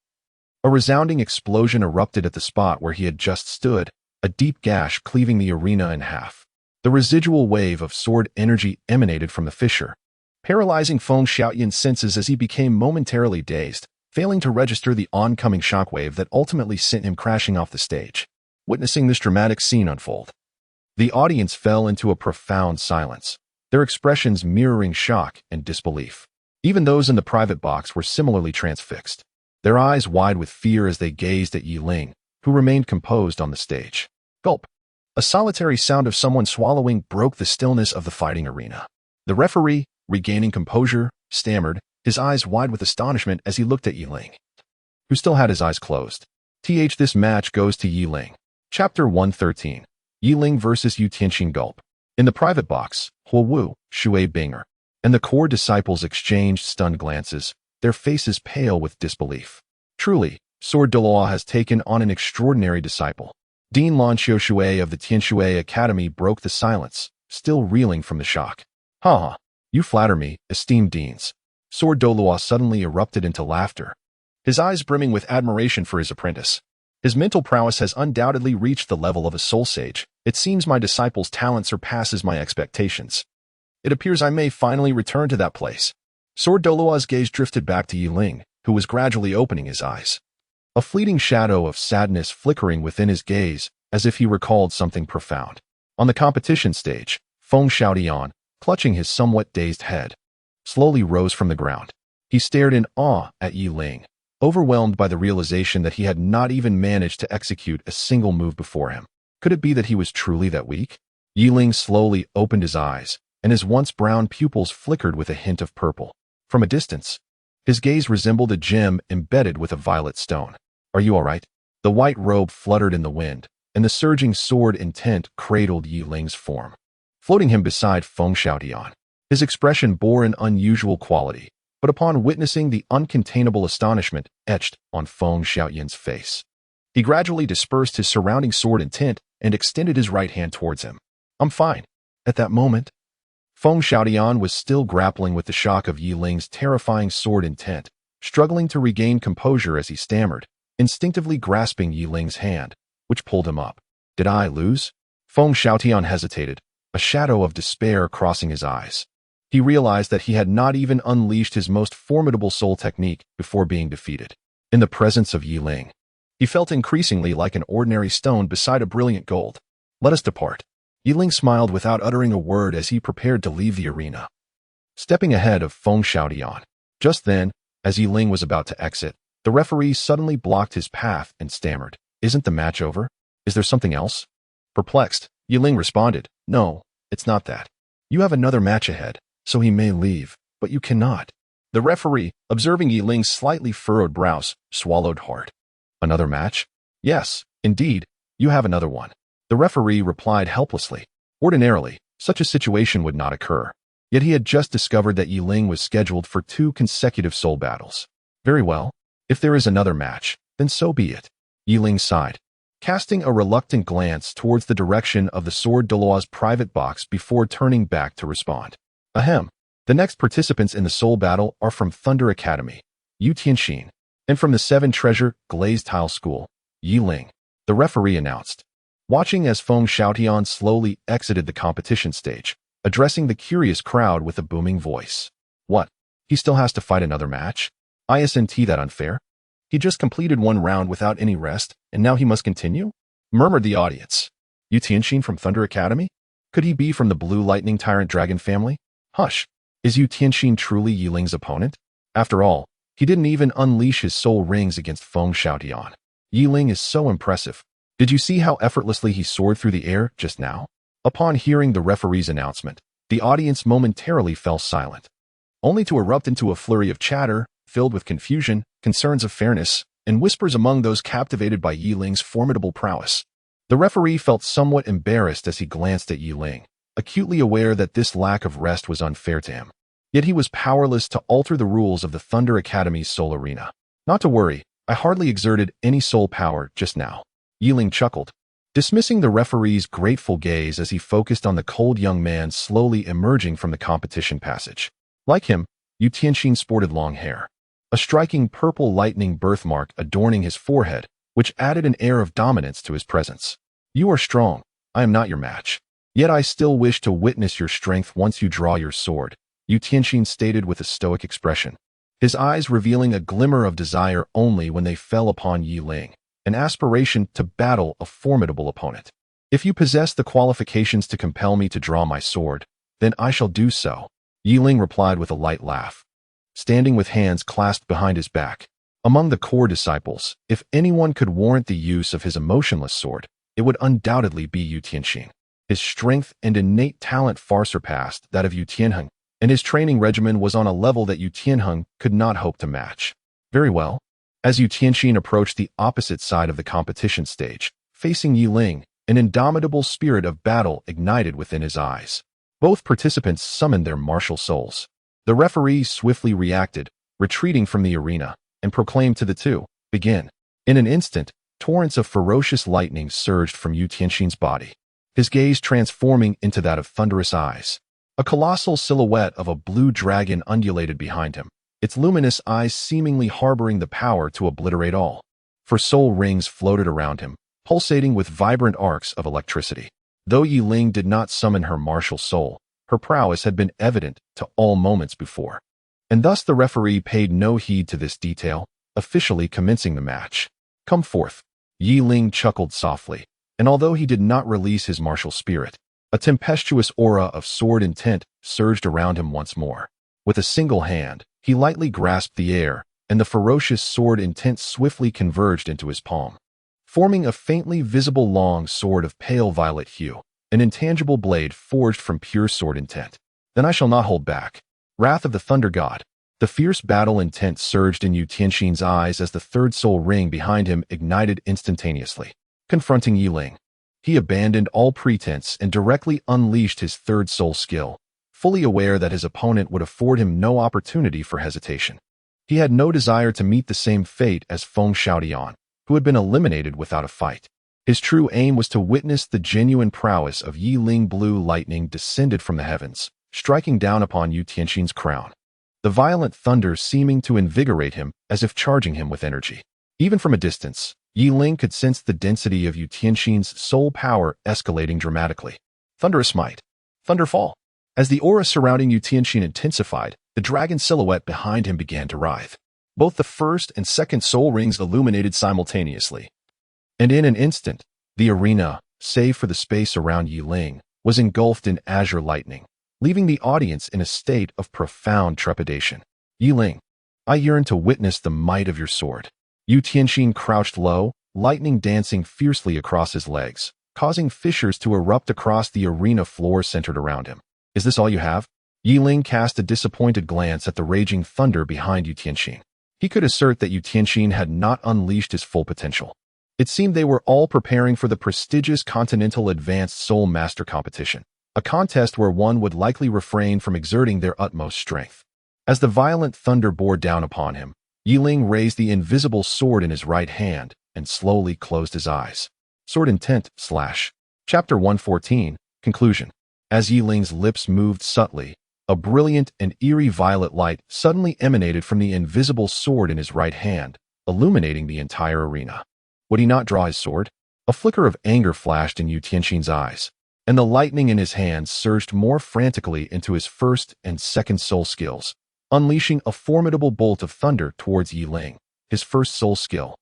a resounding explosion erupted at the spot where he had just stood, a deep gash cleaving the arena in half. The residual wave of sword energy emanated from the fissure, paralyzing Feng Xiaotian's senses as he became momentarily dazed, failing to register the oncoming shockwave that ultimately sent him crashing off the stage. Witnessing this dramatic scene unfold, the audience fell into a profound silence, their expressions mirroring shock and disbelief. Even those in the private box were similarly transfixed, their eyes wide with fear as they gazed at Yiling, who remained composed on the stage. Gulp! A solitary sound of someone swallowing broke the stillness of the fighting arena. The referee, regaining composure, stammered, his eyes wide with astonishment as he looked at Yiling, who still had his eyes closed. This match goes to Yiling. Chapter 113. Yiling vs. Yu Tianxin. Gulp. In the private box, Huo Wu, Shui Binger, and the core disciples exchanged stunned glances, their faces pale with disbelief. Truly, Sword Douluo has taken on an extraordinary disciple. Dean Lan Xiushui of the Tianshui Academy broke the silence, still reeling from the shock. You flatter me, esteemed deans. Sword Douluo suddenly erupted into laughter, his eyes brimming with admiration for his apprentice. His mental prowess has undoubtedly reached the level of a soul sage. It seems my disciple's talent surpasses my expectations. It appears I may finally return to that place. Sword Douluo's gaze drifted back to Yiling, who was gradually opening his eyes. A fleeting shadow of sadness flickering within his gaze, as if he recalled something profound. On the competition stage, Feng Xiaotian, clutching his somewhat dazed head, slowly rose from the ground. He stared in awe at Yiling, overwhelmed by the realization that he had not even managed to execute a single move before him. Could it be that he was truly that weak? Yiling slowly opened his eyes, and his once brown pupils flickered with a hint of purple. From a distance, his gaze resembled a gem embedded with a violet stone. Are you all right? The white robe fluttered in the wind, and the surging sword intent cradled Yiling's form, floating him beside Feng Xiaotian. His expression bore an unusual quality, but upon witnessing the uncontainable astonishment etched on Feng Xiaotian's face, he gradually dispersed his surrounding sword intent and extended his right hand towards him. I'm fine. At that moment, Feng Xiaotian was still grappling with the shock of Yiling's terrifying sword intent, struggling to regain composure as he stammered, instinctively grasping Yiling's hand, which pulled him up. Did I lose? Feng Xiaotian hesitated, a shadow of despair crossing his eyes. He realized that he had not even unleashed his most formidable soul technique before being defeated. In the presence of Yiling, he felt increasingly like an ordinary stone beside a brilliant gold. Let us depart. Yiling smiled without uttering a word as he prepared to leave the arena, stepping ahead of Feng Xiaotian. Just then, as Yiling was about to exit, the referee suddenly blocked his path and stammered, "Isn't the match over? Is there something else?" Perplexed, Yiling responded, "No, it's not that. You have another match ahead, so he may leave, but you cannot." The referee, observing Yiling's slightly furrowed brows, swallowed hard. "Another match? Yes, indeed, you have another one." The referee replied helplessly. Ordinarily, such a situation would not occur. Yet he had just discovered that Yiling was scheduled for 2 consecutive soul battles. Very well. If there is another match, then so be it. Yiling sighed, casting a reluctant glance towards the direction of the Sword Douluo's private box before turning back to respond. Ahem. The next participants in the soul battle are from Thunder Academy, Yu Tianxin, and from the 7 Treasure Glazed Tile School, Yiling, the referee announced, watching as Feng Xiaotian slowly exited the competition stage, addressing the curious crowd with a booming voice. What? He still has to fight another match? Isn't that unfair? He just completed 1 round without any rest, and now he must continue? Murmured the audience. Yu Tianxin from Thunder Academy? Could he be from the Blue Lightning Tyrant Dragon family? Hush! Is Yu Tianxin truly Yiling's opponent? After all, he didn't even unleash his soul rings against Feng Xiaotian. Yiling is so impressive. Did you see how effortlessly he soared through the air just now? Upon hearing the referee's announcement, the audience momentarily fell silent, only to erupt into a flurry of chatter filled with confusion, concerns of fairness, and whispers among those captivated by Yiling's formidable prowess. The referee felt somewhat embarrassed as he glanced at Yiling, acutely aware that this lack of rest was unfair to him. Yet he was powerless to alter the rules of the Thunder Academy's soul arena. Not to worry, I hardly exerted any soul power just now. Yiling chuckled, dismissing the referee's grateful gaze as he focused on the cold young man slowly emerging from the competition passage. Like him, Yu Tianxin sported long hair, a striking purple lightning birthmark adorning his forehead, which added an air of dominance to his presence. You are strong. I am not your match. Yet I still wish to witness your strength once you draw your sword, Yu Tianxin stated with a stoic expression, his eyes revealing a glimmer of desire only when they fell upon Yiling, an aspiration to battle a formidable opponent. If you possess the qualifications to compel me to draw my sword, then I shall do so, Yiling replied with a light laugh, standing with hands clasped behind his back. Among the core disciples, if anyone could warrant the use of his emotionless sword, it would undoubtedly be Yu Tianxin. His strength and innate talent far surpassed that of Yu Tianheng, and his training regimen was on a level that Yu Tianheng could not hope to match. Very well. As Yu Tianxin approached the opposite side of the competition stage, facing Yiling, an indomitable spirit of battle ignited within his eyes. Both participants summoned their martial souls. The referee swiftly reacted, retreating from the arena, and proclaimed to the two, "Begin." In an instant, torrents of ferocious lightning surged from Yu Tianxin's body, his gaze transforming into that of thunderous eyes. A colossal silhouette of a blue dragon undulated behind him, its luminous eyes seemingly harboring the power to obliterate all. For soul rings floated around him, pulsating with vibrant arcs of electricity. Though Yi Ling did not summon her martial soul, her prowess had been evident to all moments before. And thus the referee paid no heed to this detail, officially commencing the match. "Come forth." Yi Ling chuckled softly, and although he did not release his martial spirit, a tempestuous aura of sword intent surged around him once more. With a single hand, he lightly grasped the air, and the ferocious sword intent swiftly converged into his palm, forming a faintly visible long sword of pale violet hue, an intangible blade forged from pure sword intent. "Then I shall not hold back." Wrath of the Thunder God. The fierce battle intent surged in Yu Tianxin's eyes as the third soul ring behind him ignited instantaneously. Confronting Yi Ling, he abandoned all pretense and directly unleashed his third soul skill, fully aware that his opponent would afford him no opportunity for hesitation. He had no desire to meet the same fate as Feng Xiaodian, who had been eliminated without a fight. His true aim was to witness the genuine prowess of Yi Ling. Blue lightning descended from the heavens, striking down upon Yu Tianxin's crown, the violent thunder seeming to invigorate him as if charging him with energy. Even from a distance, Yi Ling could sense the density of Yu Tianxin's soul power escalating dramatically. Thunderous might. Thunderfall. As the aura surrounding Yu Tianxin intensified, the dragon silhouette behind him began to writhe. Both the first and second soul rings illuminated simultaneously. And in an instant, the arena, save for the space around Yi Ling, was engulfed in azure lightning, leaving the audience in a state of profound trepidation. "Yi Ling, I yearn to witness the might of your sword." Yu Tianxin crouched low, lightning dancing fiercely across his legs, causing fissures to erupt across the arena floor centered around him. "Is this all you have?" Yi Ling cast a disappointed glance at the raging thunder behind Yu Tianxin. He could assert that Yu Tianxin had not unleashed his full potential. It seemed they were all preparing for the prestigious Continental Advanced Soul Master competition, a contest where one would likely refrain from exerting their utmost strength. As the violent thunder bore down upon him, Yi Ling raised the invisible sword in his right hand and slowly closed his eyes. Sword Intent / Chapter 114, Conclusion. As Yi Ling's lips moved subtly, a brilliant and eerie violet light suddenly emanated from the invisible sword in his right hand, illuminating the entire arena. Would he not draw his sword? A flicker of anger flashed in Yu Tianxin's eyes, and the lightning in his hands surged more frantically into his first and second soul skills, unleashing a formidable bolt of thunder towards Yi Ling, his first soul skill,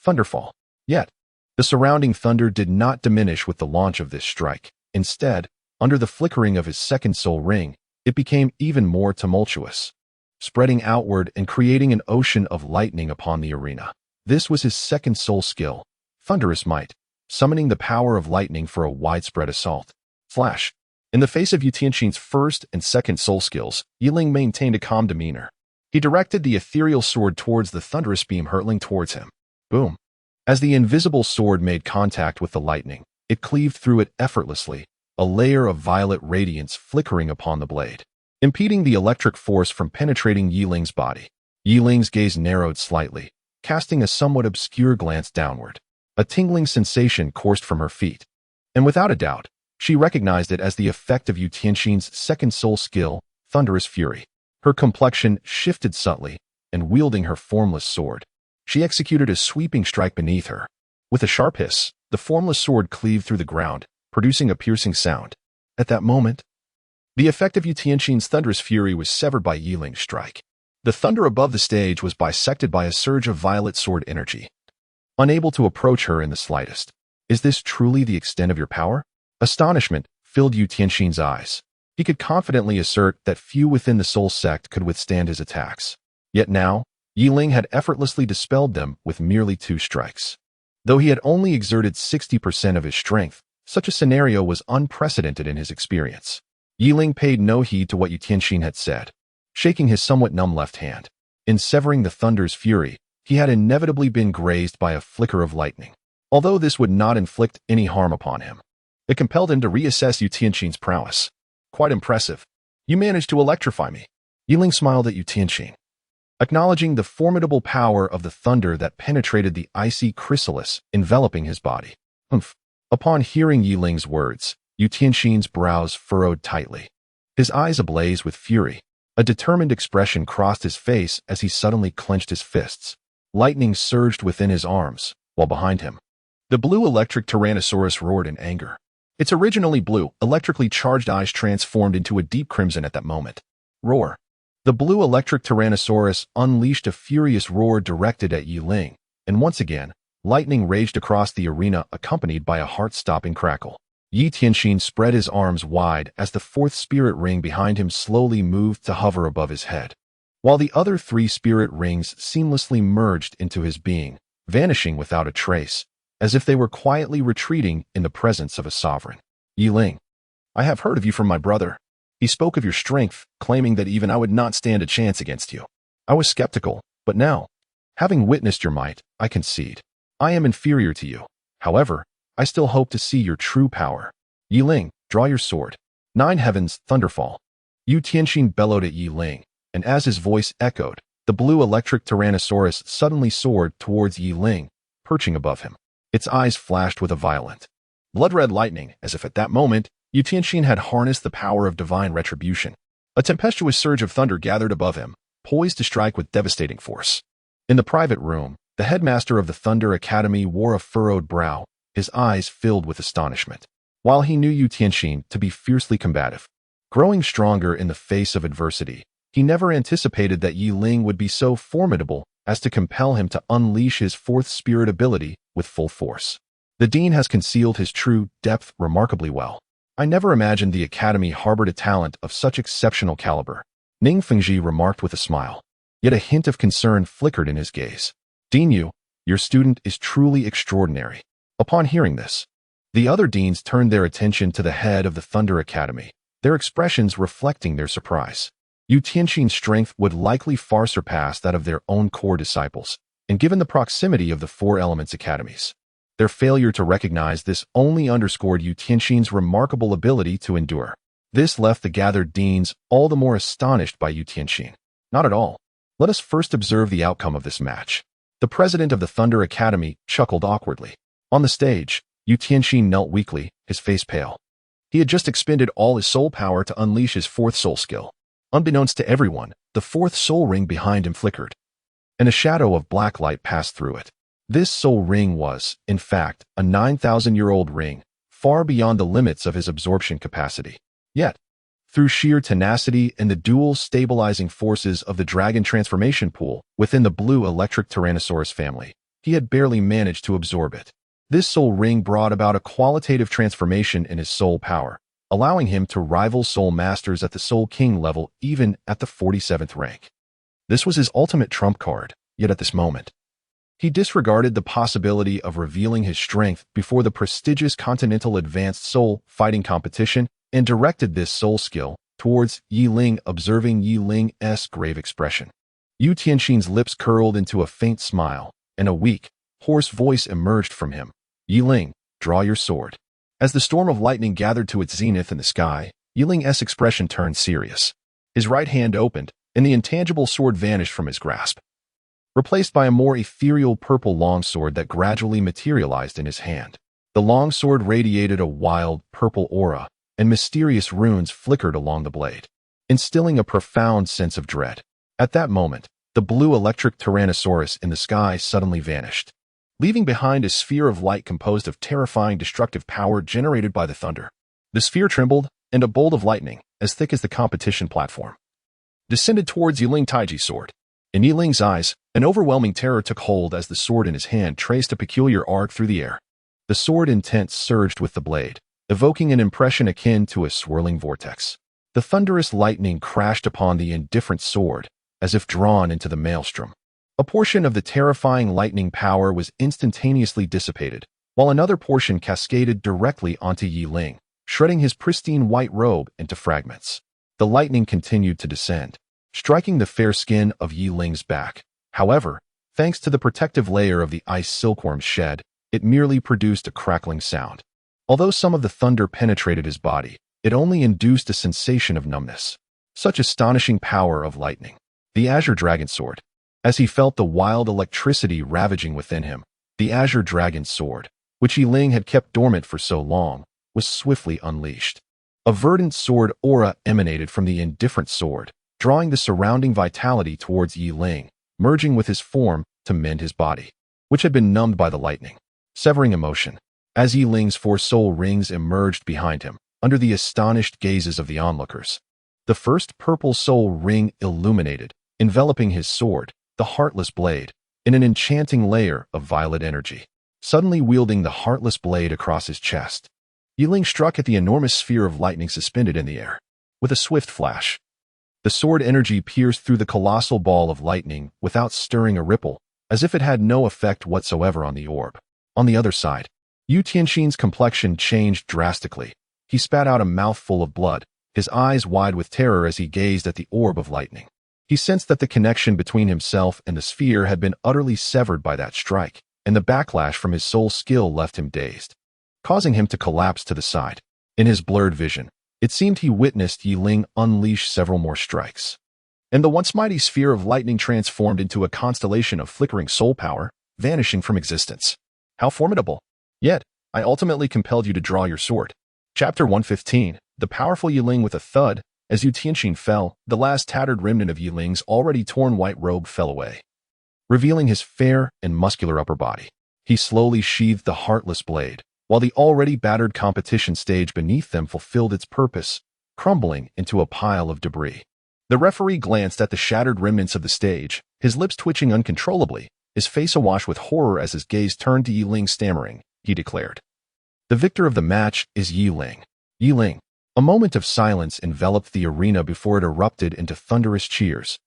Thunderfall. Yet, the surrounding thunder did not diminish with the launch of this strike. Instead, under the flickering of his second soul ring, it became even more tumultuous, spreading outward and creating an ocean of lightning upon the arena. This was his second soul skill, Thunderous Might, summoning the power of lightning for a widespread assault. Flash. In the face of Yu Tianxin's first and second soul skills, Yi Ling maintained a calm demeanor. He directed the ethereal sword towards the thunderous beam hurtling towards him. Boom. As the invisible sword made contact with the lightning, it cleaved through it effortlessly, a layer of violet radiance flickering upon the blade, impeding the electric force from penetrating Yi Ling's body. Yi Ling's gaze narrowed slightly, casting a somewhat obscure glance downward. A tingling sensation coursed from her feet, and without a doubt, she recognized it as the effect of Yu Tianxin's second soul skill, Thunderous Fury. Her complexion shifted subtly, and wielding her formless sword, she executed a sweeping strike beneath her. With a sharp hiss, the formless sword cleaved through the ground, producing a piercing sound. At that moment, the effect of Yu Tianxin's Thunderous Fury was severed by Yi Ling's strike. The thunder above the stage was bisected by a surge of violet sword energy, unable to approach her in the slightest. "Is this truly the extent of your power?" Astonishment filled Yu Tianxin's eyes. He could confidently assert that few within the Soul Sect could withstand his attacks. Yet now, Yi Ling had effortlessly dispelled them with merely 2 strikes. Though he had only exerted 60% of his strength, such a scenario was unprecedented in his experience. Yi Ling paid no heed to what Yu Tianxin had said, shaking his somewhat numb left hand. In severing the thunder's fury, he had inevitably been grazed by a flicker of lightning, although this would not inflict any harm upon him. It compelled him to reassess Yu Tianxin's prowess. "Quite impressive. You managed to electrify me." Yi Ling smiled at Yu Tianxin, acknowledging the formidable power of the thunder that penetrated the icy chrysalis enveloping his body. "Humph." Upon hearing Yi Ling's words, Yu Tianxin's brows furrowed tightly, his eyes ablaze with fury. A determined expression crossed his face as he suddenly clenched his fists. Lightning surged within his arms, while behind him, the blue electric Tyrannosaurus roared in anger. Its originally blue, electrically charged eyes transformed into a deep crimson at that moment. Roar. The blue electric Tyrannosaurus unleashed a furious roar directed at Yi Ling, and once again, lightning raged across the arena accompanied by a heart-stopping crackle. Yi Tianxin spread his arms wide as the fourth spirit ring behind him slowly moved to hover above his head, while the other three spirit rings seamlessly merged into his being, vanishing without a trace, as if they were quietly retreating in the presence of a sovereign. Yi Ling, I have heard of you from my brother. He spoke of your strength, claiming that even I would not stand a chance against you. I was skeptical, but now, having witnessed your might, I concede. I am inferior to you. However, I still hope to see your true power. Yi Ling, draw your sword. 9 heavens, thunderfall. Yu Tianxin bellowed at Yi Ling, and as his voice echoed, the blue electric Tyrannosaurus suddenly soared towards Yi Ling, perching above him. Its eyes flashed with a violent, blood-red lightning, as if at that moment, Yu Tianxin had harnessed the power of divine retribution. A tempestuous surge of thunder gathered above him, poised to strike with devastating force. In the private room, the headmaster of the Thunder Academy wore a furrowed brow, his eyes filled with astonishment. While he knew Yu Tianxin to be fiercely combative, growing stronger in the face of adversity, he never anticipated that Yi Ling would be so formidable as to compel him to unleash his fourth spirit ability with full force. The dean has concealed his true depth remarkably well. I never imagined the Academy harbored a talent of such exceptional caliber, Ning Fengji remarked with a smile. Yet a hint of concern flickered in his gaze. Dean Yu, your student is truly extraordinary. Upon hearing this, the other deans turned their attention to the head of the Thunder Academy, their expressions reflecting their surprise. Yu Tianxin's strength would likely far surpass that of their own core disciples, and given the proximity of the Four Elements Academies, their failure to recognize this only underscored Yu Tianxin's remarkable ability to endure. This left the gathered deans all the more astonished by Yu Tianxin. Not at all. Let us first observe the outcome of this match. The president of the Thunder Academy chuckled awkwardly. On the stage, Yu Tianxin knelt weakly, his face pale. He had just expended all his soul power to unleash his fourth soul skill. Unbeknownst to everyone, the fourth soul ring behind him flickered, and a shadow of black light passed through it. This soul ring was, in fact, a 9,000-year-old ring, far beyond the limits of his absorption capacity. Yet, through sheer tenacity and the dual stabilizing forces of the dragon transformation pool within the blue electric Tyrannosaurus family, he had barely managed to absorb it. This soul ring brought about a qualitative transformation in his soul power, allowing him to rival soul masters at the Soul King level even at the 47th rank. This was his ultimate trump card, yet at this moment, he disregarded the possibility of revealing his strength before the prestigious Continental Advanced Soul Fighting Competition and directed this soul skill towards Yi Ling, observing Yi Ling's grave expression. Yu Tianxin's lips curled into a faint smile, and a weak, hoarse voice emerged from him. Yi Ling, draw your sword. As the storm of lightning gathered to its zenith in the sky, Yi Ling's expression turned serious. His right hand opened, and the intangible sword vanished from his grasp, replaced by a more ethereal purple longsword that gradually materialized in his hand. The longsword radiated a wild, purple aura, and mysterious runes flickered along the blade, instilling a profound sense of dread. At that moment, the blue electric Tyrannosaurus in the sky suddenly vanished, leaving behind a sphere of light composed of terrifying destructive power generated by the thunder. The sphere trembled, and a bolt of lightning, as thick as the competition platform, descended towards Yi Ling Taiji's sword. In Yi Ling's eyes, an overwhelming terror took hold as the sword in his hand traced a peculiar arc through the air. The sword intent surged with the blade, evoking an impression akin to a swirling vortex. The thunderous lightning crashed upon the indifferent sword, as if drawn into the maelstrom. A portion of the terrifying lightning power was instantaneously dissipated, while another portion cascaded directly onto Yi Ling, shredding his pristine white robe into fragments. The lightning continued to descend, striking the fair skin of Yi Ling's back. However, thanks to the protective layer of the ice silkworm's shed, it merely produced a crackling sound. Although some of the thunder penetrated his body, it only induced a sensation of numbness. Such astonishing power of lightning. The Azure Dragon Sword. As he felt the wild electricity ravaging within him, the Azure Dragon Sword, which Yi Ling had kept dormant for so long, was swiftly unleashed. A verdant sword aura emanated from the indifferent sword, drawing the surrounding vitality towards Yi Ling, merging with his form to mend his body, which had been numbed by the lightning. Severing emotion, as Yi Ling's 4 soul rings emerged behind him, under the astonished gazes of the onlookers. The first purple soul ring illuminated, enveloping his sword, the Heartless Blade, in an enchanting layer of violet energy. Suddenly wielding the Heartless Blade across his chest, Yi Ling struck at the enormous sphere of lightning suspended in the air. With a swift flash, the sword energy pierced through the colossal ball of lightning without stirring a ripple, as if it had no effect whatsoever on the orb. On the other side, Yu Tianxin's complexion changed drastically. He spat out a mouthful of blood, his eyes wide with terror as he gazed at the orb of lightning. He sensed that the connection between himself and the sphere had been utterly severed by that strike, and the backlash from his soul skill left him dazed, causing him to collapse to the side. In his blurred vision, it seemed he witnessed Yi Ling unleash several more strikes, and the once mighty sphere of lightning transformed into a constellation of flickering soul power, vanishing from existence. How formidable! Yet, I ultimately compelled you to draw your sword. Chapter 115. The powerful Yi Ling. With a thud, as Yu Tianxin fell, the last tattered remnant of Yi Ling's already torn white robe fell away, revealing his fair and muscular upper body. He slowly sheathed the Heartless Blade, while the already battered competition stage beneath them fulfilled its purpose, crumbling into a pile of debris. The referee glanced at the shattered remnants of the stage, his lips twitching uncontrollably, his face awash with horror as his gaze turned to Yi Ling. Stammering, he declared, "The victor of the match is Yi Ling." Yi Ling. A moment of silence enveloped the arena before it erupted into thunderous cheers,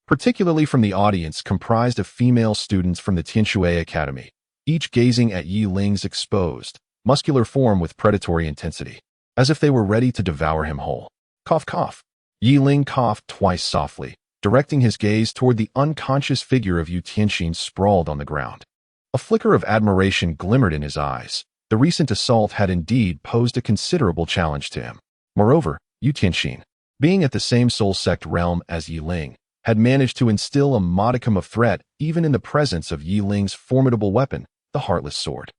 particularly from the audience comprised of female students from the Tianshui Academy, each gazing at Yi Ling's exposed, muscular form with predatory intensity, as if they were ready to devour him whole. Cough, cough. Yi Ling coughed twice softly, directing his gaze toward the unconscious figure of Yu Tianxin sprawled on the ground. A flicker of admiration glimmered in his eyes. The recent assault had indeed posed a considerable challenge to him. Moreover, Yu Tianxin, being at the same soul sect realm as Yi Ling, had managed to instill a modicum of threat even in the presence of Yi Ling's formidable weapon, the Heartless Sword.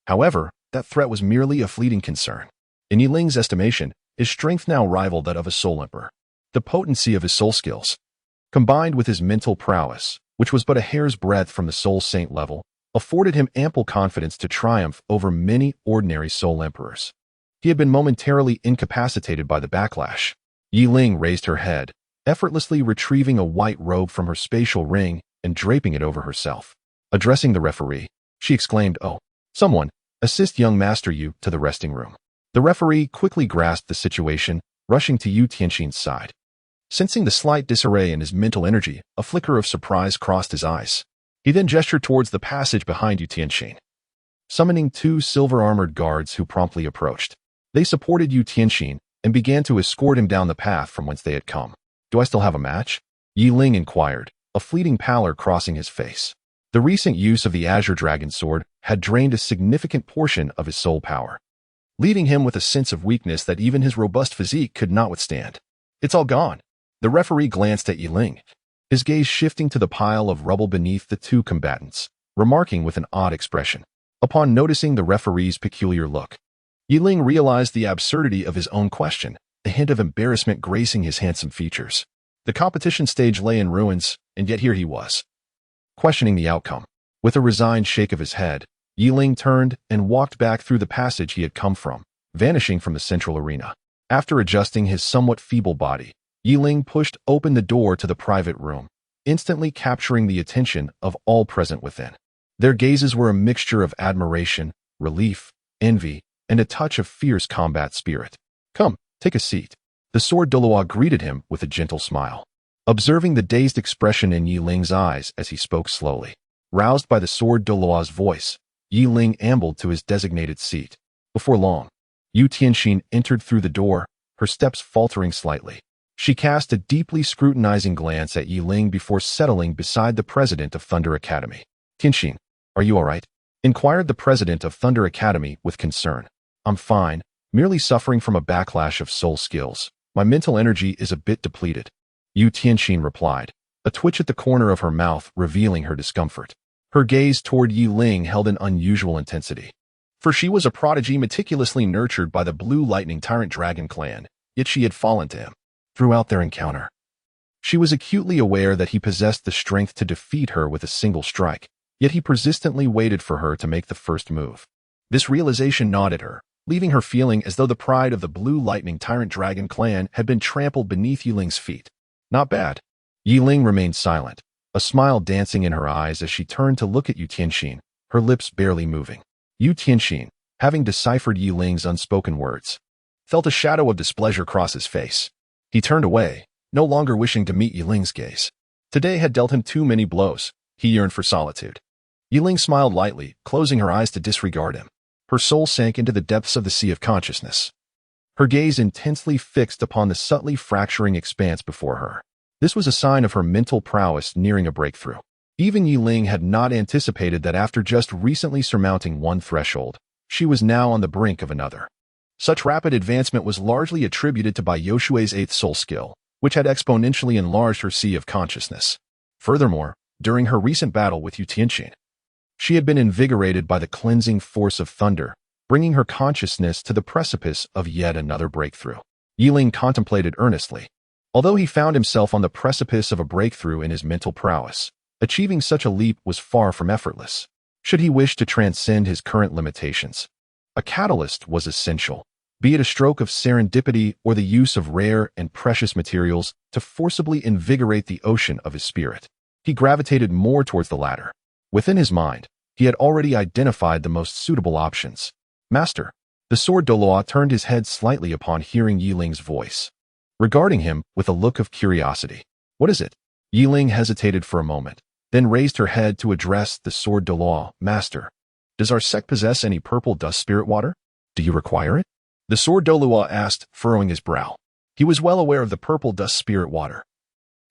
However, that threat was merely a fleeting concern. In Yi Ling's estimation, his strength now rivaled that of a soul emperor. The potency of his soul skills, combined with his mental prowess, which was but a hair's breadth from the soul saint level, afforded him ample confidence to triumph over many ordinary soul emperors. He had been momentarily incapacitated by the backlash. Yi Ling raised her head, effortlessly retrieving a white robe from her spatial ring and draping it over herself. Addressing the referee, she exclaimed, "Oh, someone, assist young Master Yu to the resting room." The referee quickly grasped the situation, rushing to Yu Tianxin's side. Sensing the slight disarray in his mental energy, a flicker of surprise crossed his eyes. He then gestured towards the passage behind Yu Tianxin, summoning 2 silver-armored guards who promptly approached. They supported Yu Tianxin and began to escort him down the path from whence they had come. "Do I still have a match?" Yi Ling inquired, a fleeting pallor crossing his face. The recent use of the Azure Dragon Sword had drained a significant portion of his soul power, leaving him with a sense of weakness that even his robust physique could not withstand. "It's all gone." The referee glanced at Yi Ling, his gaze shifting to the pile of rubble beneath the 2 combatants, remarking with an odd expression. Upon noticing the referee's peculiar look, Yi Ling realized the absurdity of his own question, a hint of embarrassment gracing his handsome features. The competition stage lay in ruins, and yet here he was, questioning the outcome. With a resigned shake of his head, Yi Ling turned and walked back through the passage he had come from, vanishing from the central arena. After adjusting his somewhat feeble body, Yi Ling pushed open the door to the private room, instantly capturing the attention of all present within. Their gazes were a mixture of admiration, relief, envy, and a touch of fierce combat spirit. "Come, take a seat." The sword Douluo greeted him with a gentle smile. Observing the dazed expression in Yi Ling's eyes as he spoke slowly, roused by the sword Douluo's voice, Yi Ling ambled to his designated seat. Before long, Yu Tianxin entered through the door, her steps faltering slightly. She cast a deeply scrutinizing glance at Yi Ling before settling beside the president of Thunder Academy. "Tianxin, are you all right?" inquired the president of Thunder Academy with concern. "I'm fine, merely suffering from a backlash of soul skills. My mental energy is a bit depleted," Yu Tianxin replied, a twitch at the corner of her mouth revealing her discomfort. Her gaze toward Yi Ling held an unusual intensity, for she was a prodigy meticulously nurtured by the Blue Lightning Tyrant Dragon clan, yet she had fallen to him. Throughout their encounter, She was acutely aware that he possessed the strength to defeat her with a single strike, yet he persistently waited for her to make the first move. This realization gnawed at her, leaving her feeling as though the pride of the Blue Lightning Tyrant Dragon clan had been trampled beneath Yiling's feet. Not bad. Yiling remained silent, a smile dancing in her eyes as she turned to look at Yu Tianxin, her lips barely moving. Yu Tianxin, having deciphered Yiling's unspoken words, felt a shadow of displeasure cross his face. He turned away, no longer wishing to meet Yiling's gaze. Today had dealt him too many blows. He yearned for solitude. Yiling smiled lightly, closing her eyes to disregard him. Her soul sank into the depths of the sea of consciousness, her gaze intensely fixed upon the subtly fracturing expanse before her. This was a sign of her mental prowess nearing a breakthrough. Even Yiling had not anticipated that after just recently surmounting one threshold, she was now on the brink of another. Such rapid advancement was largely attributed to Bai Yoshue's 8th soul skill, which had exponentially enlarged her sea of consciousness. Furthermore, during her recent battle with Yu Tianxin, she had been invigorated by the cleansing force of thunder, bringing her consciousness to the precipice of yet another breakthrough. Yiling contemplated earnestly. Although he found himself on the precipice of a breakthrough in his mental prowess, achieving such a leap was far from effortless. Should he wish to transcend his current limitations, a catalyst was essential, be it a stroke of serendipity or the use of rare and precious materials to forcibly invigorate the ocean of his spirit. He gravitated more towards the latter. Within his mind, he had already identified the most suitable options. Master. The sword Douluo turned his head slightly upon hearing Yiling's voice, regarding him with a look of curiosity. What is it? Yiling hesitated for a moment, then raised her head to address the sword Douluo. Master, does our sect possess any purple dust spirit water? Do you require it? The sword Douluo asked, furrowing his brow. He was well aware of the purple dust spirit water,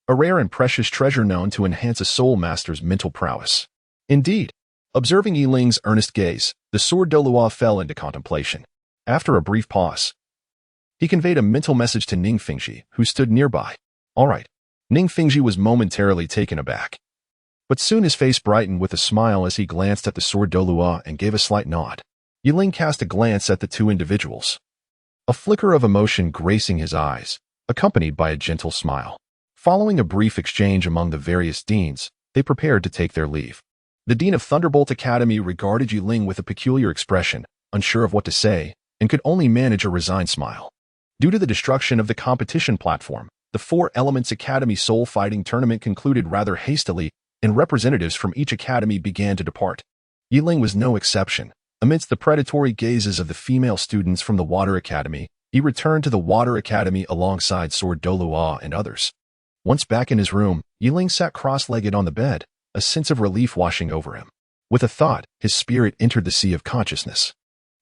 a rare and precious treasure known to enhance a soul master's mental prowess. Indeed, observing Yiling's earnest gaze, the sword Douluo fell into contemplation. After a brief pause, he conveyed a mental message to Ning Fengji, who stood nearby. All right. Ning Fengji was momentarily taken aback, but soon his face brightened with a smile as he glanced at the sword Douluo and gave a slight nod. Yiling cast a glance at the two individuals, a flicker of emotion gracing his eyes, accompanied by a gentle smile. Following a brief exchange among the various deans, they prepared to take their leave. The dean of Thunderbolt Academy regarded Yiling with a peculiar expression, unsure of what to say, and could only manage a resigned smile. Due to the destruction of the competition platform, the Four Elements Academy Soul Fighting Tournament concluded rather hastily, and representatives from each academy began to depart. Yiling was no exception. Amidst the predatory gazes of the female students from the Water Academy, he returned to the Water Academy alongside Sword Douluo and others. Once back in his room, Yiling sat cross-legged on the bed, a sense of relief washing over him. With a thought, his spirit entered the sea of consciousness.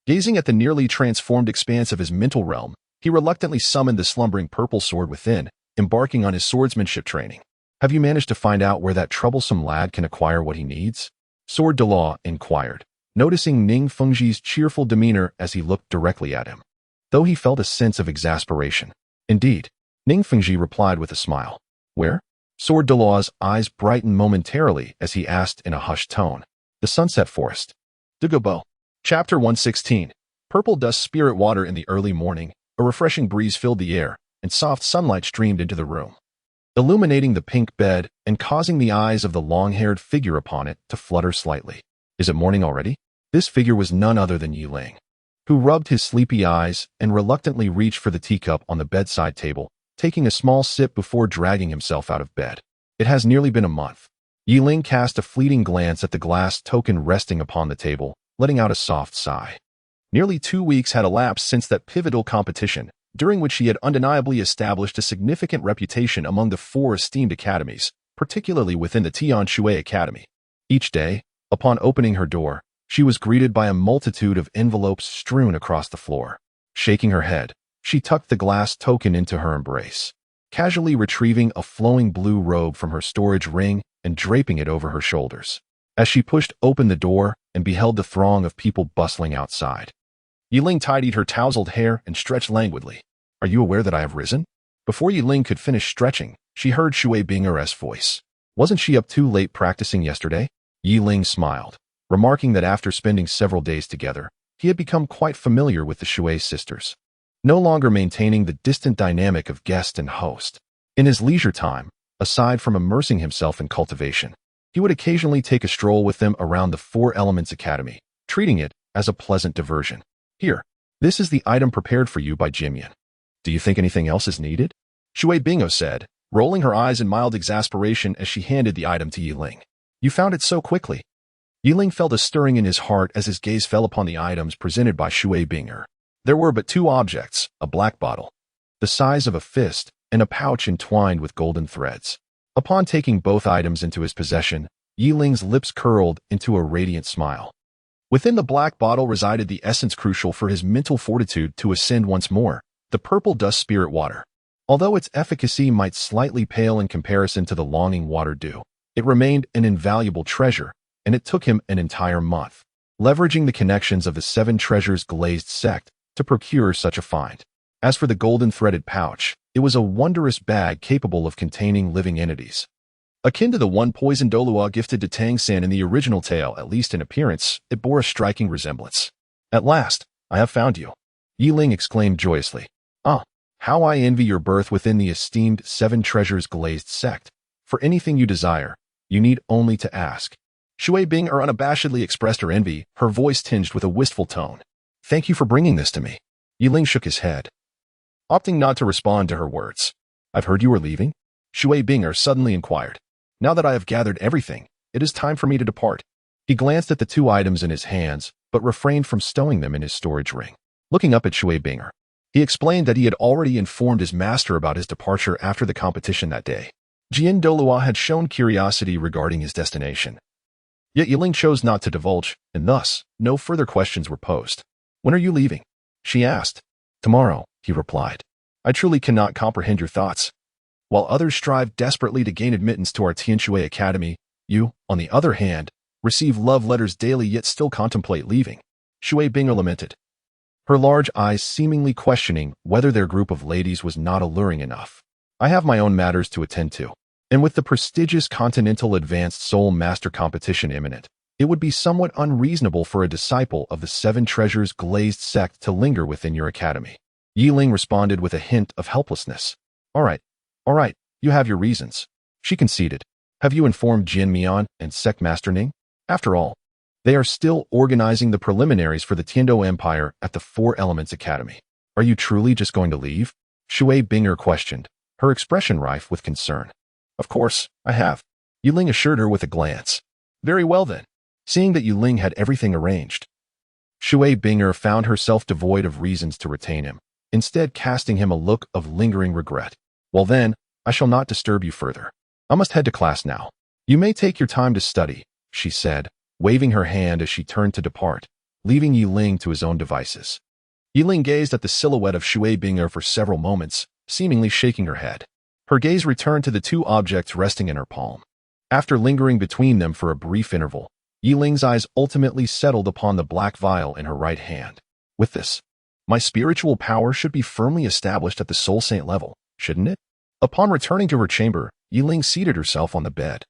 Gazing at the nearly transformed expanse of his mental realm, he reluctantly summoned the slumbering purple sword within, embarking on his swordsmanship training. Have you managed to find out where that troublesome lad can acquire what he needs? Sword Douluo inquired, noticing Ning Fengji's cheerful demeanor as he looked directly at him, though he felt a sense of exasperation. Indeed, Ning Fengji replied with a smile. Where? Sword Douluo's eyes brightened momentarily as he asked in a hushed tone. The Sunset Forest. Douluo. Chapter 116. Purple dust spirit water. In the early morning, a refreshing breeze filled the air, and soft sunlight streamed into the room, illuminating the pink bed and causing the eyes of the long-haired figure upon it to flutter slightly. Is it morning already? This figure was none other than Yiling, who rubbed his sleepy eyes and reluctantly reached for the teacup on the bedside table, taking a small sip before dragging himself out of bed. It has nearly been a month. Yiling cast a fleeting glance at the glass token resting upon the table, letting out a soft sigh. Nearly 2 weeks had elapsed since that pivotal competition, during which he had undeniably established a significant reputation among the 4 esteemed academies, particularly within the Tian Shui Academy. Each day, upon opening her door, she was greeted by a multitude of envelopes strewn across the floor. Shaking her head, she tucked the glass token into her embrace, casually retrieving a flowing blue robe from her storage ring and draping it over her shoulders. As she pushed open the door and beheld the throng of people bustling outside, Yiling tidied her tousled hair and stretched languidly. Are you aware that I have risen? Before Yiling could finish stretching, she heard Shui Bing'er's voice. Wasn't she up too late practicing yesterday? Yiling smiled, remarking that after spending several days together, he had become quite familiar with the Shui sisters, no longer maintaining the distant dynamic of guest and host. In his leisure time, Aside from immersing himself in cultivation, he would occasionally take a stroll with them around the Four Elements Academy, treating it as a pleasant diversion. Here, this is the item prepared for you by Jimyan. Do you think anything else is needed? Shui Bingo said, rolling her eyes in mild exasperation as she handed the item to Yiling. You found it so quickly. Yiling felt a stirring in his heart as his gaze fell upon the items presented by Shui Binger. There were but two objects, a black bottle, the size of a fist, and a pouch entwined with golden threads. Upon taking both items into his possession, Yiling's lips curled into a radiant smile. Within the black bottle resided the essence crucial for his mental fortitude to ascend once more, the purple dust spirit water. Although its efficacy might slightly pale in comparison to the longing water dew, it remained an invaluable treasure, and it took him an entire month, leveraging the connections of the Seven Treasures glazed sect to procure such a find. As for the golden threaded pouch, it was a wondrous bag capable of containing living entities. Akin to the one poisoned Douluo gifted to Tang San in the original tale, at least in appearance, it bore a striking resemblance. At last, I have found you, Yiling exclaimed joyously. Ah, how I envy your birth within the esteemed Seven Treasures glazed sect. For anything you desire, you need only to ask. Shui Binger unabashedly expressed her envy, her voice tinged with a wistful tone. Thank you for bringing this to me. Yiling shook his head, opting not to respond to her words. I've heard you were leaving? Shui Binger suddenly inquired. Now that I have gathered everything, it is time for me to depart. He glanced at the two items in his hands, but refrained from stowing them in his storage ring. Looking up at Shui Binger, he explained that he had already informed his master about his departure after the competition that day. Jian Douluo had shown curiosity regarding his destination. Yet Yiling chose not to divulge, and thus, no further questions were posed. When are you leaving? She asked. Tomorrow, he replied. I truly cannot comprehend your thoughts. While others strive desperately to gain admittance to our Tianshui Academy, you, on the other hand, receive love letters daily yet still contemplate leaving. Shui Binger lamented, her large eyes seemingly questioning whether their group of ladies was not alluring enough. I have my own matters to attend to, and with the prestigious Continental Advanced Soul Master competition imminent, it would be somewhat unreasonable for a disciple of the Seven Treasures glazed sect to linger within your academy. Yiling responded with a hint of helplessness. All right, you have your reasons. She conceded. Have you informed Jin Mian and Sect Master Ning? After all, they are still organizing the preliminaries for the Tiando Empire at the Four Elements Academy. Are you truly just going to leave? Shui Binger questioned, her expression rife with concern. Of course, I have. Yiling assured her with a glance. Very well then. Seeing that Yiling had everything arranged, Shui Binger found herself devoid of reasons to retain him, instead casting him a look of lingering regret. Well then, I shall not disturb you further. I must head to class now. You may take your time to study, she said, waving her hand as she turned to depart, leaving Yiling to his own devices. Yiling gazed at the silhouette of Shui Binger for several moments, seemingly shaking her head. Her gaze returned to the two objects resting in her palm. After lingering between them for a brief interval, Yiling's eyes ultimately settled upon the black vial in her right hand. With this, my spiritual power should be firmly established at the Soul Saint level, shouldn't it? Upon returning to her chamber, Yiling seated herself on the bed,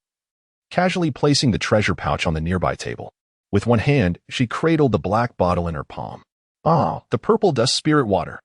casually placing the treasure pouch on the nearby table. With one hand, she cradled the black bottle in her palm. Ah, the purple dust spirit water.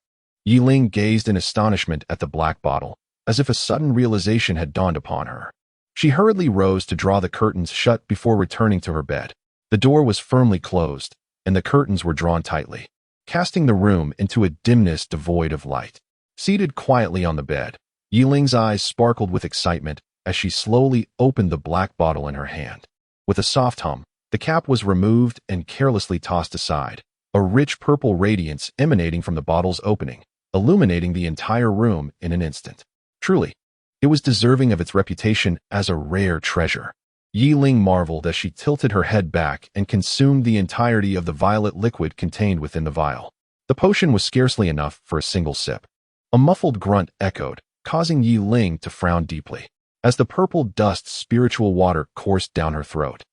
Yiling gazed in astonishment at the black bottle, as if a sudden realization had dawned upon her. She hurriedly rose to draw the curtains shut before returning to her bed. The door was firmly closed, and the curtains were drawn tightly, casting the room into a dimness devoid of light. Seated quietly on the bed, Yiling's eyes sparkled with excitement as she slowly opened the black bottle in her hand. With a soft hum, the cap was removed and carelessly tossed aside, a rich purple radiance emanating from the bottle's opening, illuminating the entire room in an instant. Truly, it was deserving of its reputation as a rare treasure. Yiling marveled as she tilted her head back and consumed the entirety of the violet liquid contained within the vial. The potion was scarcely enough for a single sip. A muffled grunt echoed, causing Yiling to frown deeply, as the purple dust spiritual water coursed down her throat.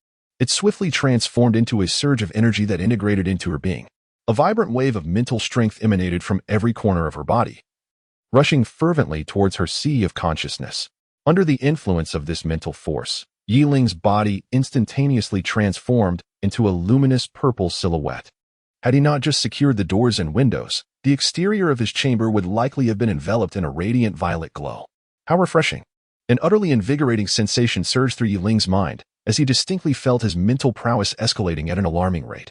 It swiftly transformed into a surge of energy that integrated into her being. A vibrant wave of mental strength emanated from every corner of her body, rushing fervently towards her sea of consciousness. Under the influence of this mental force, Yiling's body instantaneously transformed into a luminous purple silhouette. Had he not just secured the doors and windows, the exterior of his chamber would likely have been enveloped in a radiant violet glow. How refreshing! An utterly invigorating sensation surged through Yiling's mind as he distinctly felt his mental prowess escalating at an alarming rate,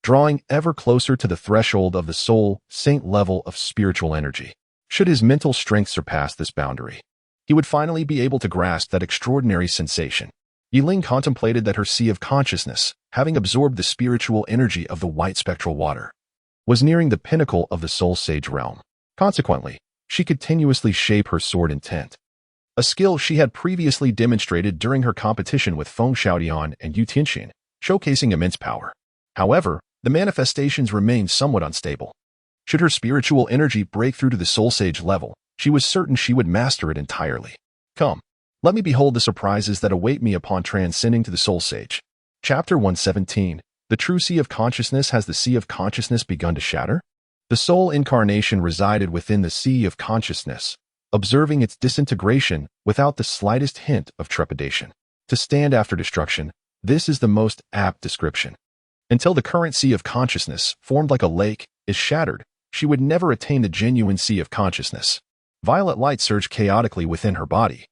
drawing ever closer to the threshold of the soul saint level of spiritual energy. Should his mental strength surpass this boundary, he would finally be able to grasp that extraordinary sensation. Yiling contemplated that her sea of consciousness, having absorbed the spiritual energy of the white spectral water, was nearing the pinnacle of the soul sage realm. Consequently, she continuously shape her sword intent, a skill she had previously demonstrated during her competition with Feng Xiaodian and Yu Tianxin, showcasing immense power. However, the manifestations remained somewhat unstable. Should her spiritual energy break through to the soul sage level, she was certain she would master it entirely. Come, let me behold the surprises that await me upon transcending to the soul sage. Chapter 117. The true sea of consciousness. Has the sea of consciousness begun to shatter? The soul incarnation resided within the sea of consciousness, observing its disintegration without the slightest hint of trepidation. To stand after destruction, this is the most apt description. Until the current sea of consciousness, formed like a lake, is shattered, she would never attain the genuine sea of consciousness. Violet light surged chaotically within her body,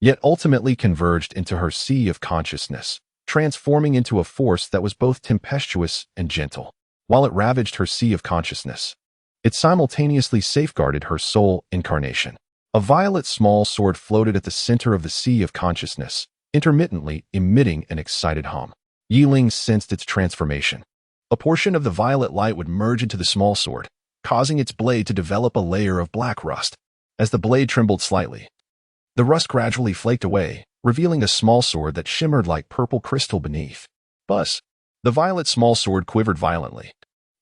yet ultimately converged into her sea of consciousness, transforming into a force that was both tempestuous and gentle. While it ravaged her sea of consciousness, it simultaneously safeguarded her soul incarnation. A violet small sword floated at the center of the sea of consciousness, intermittently emitting an excited hum. Yiling sensed its transformation. A portion of the violet light would merge into the small sword, causing its blade to develop a layer of black rust. As the blade trembled slightly, the rust gradually flaked away, revealing a small sword that shimmered like purple crystal beneath. Buzz! The violet small sword quivered violently,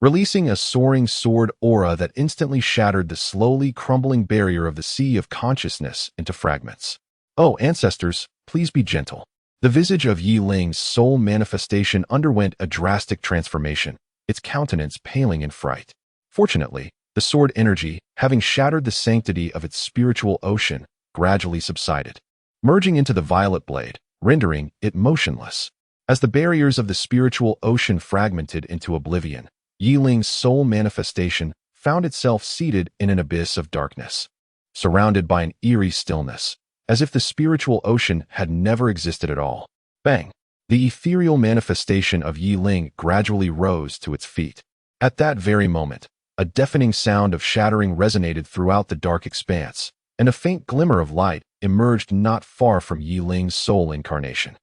releasing a soaring sword aura that instantly shattered the slowly crumbling barrier of the sea of consciousness into fragments. Oh, ancestors, please be gentle. The visage of Yiling's soul manifestation underwent a drastic transformation, its countenance paling in fright. Fortunately, the sword energy, having shattered the sanctity of its spiritual ocean, gradually subsided, merging into the violet blade, rendering it motionless. As the barriers of the spiritual ocean fragmented into oblivion, Yiling's soul manifestation found itself seated in an abyss of darkness, surrounded by an eerie stillness, as if the spiritual ocean had never existed at all. Bang! The ethereal manifestation of Yiling gradually rose to its feet. At that very moment, a deafening sound of shattering resonated throughout the dark expanse, and a faint glimmer of light emerged not far from Yiling's soul incarnation.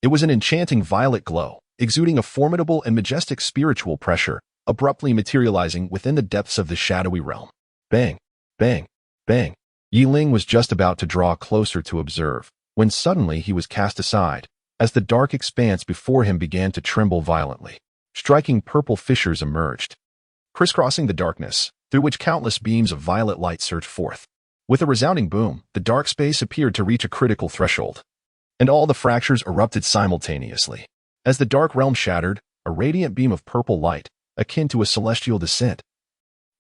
It was an enchanting violet glow, exuding a formidable and majestic spiritual pressure, abruptly materializing within the depths of the shadowy realm. Bang! Bang! Bang! Yiling was just about to draw closer to observe, when suddenly he was cast aside, as the dark expanse before him began to tremble violently. Striking purple fissures emerged, crisscrossing the darkness, through which countless beams of violet light surged forth. With a resounding boom, the dark space appeared to reach a critical threshold, and all the fractures erupted simultaneously. As the dark realm shattered, a radiant beam of purple light, akin to a celestial descent,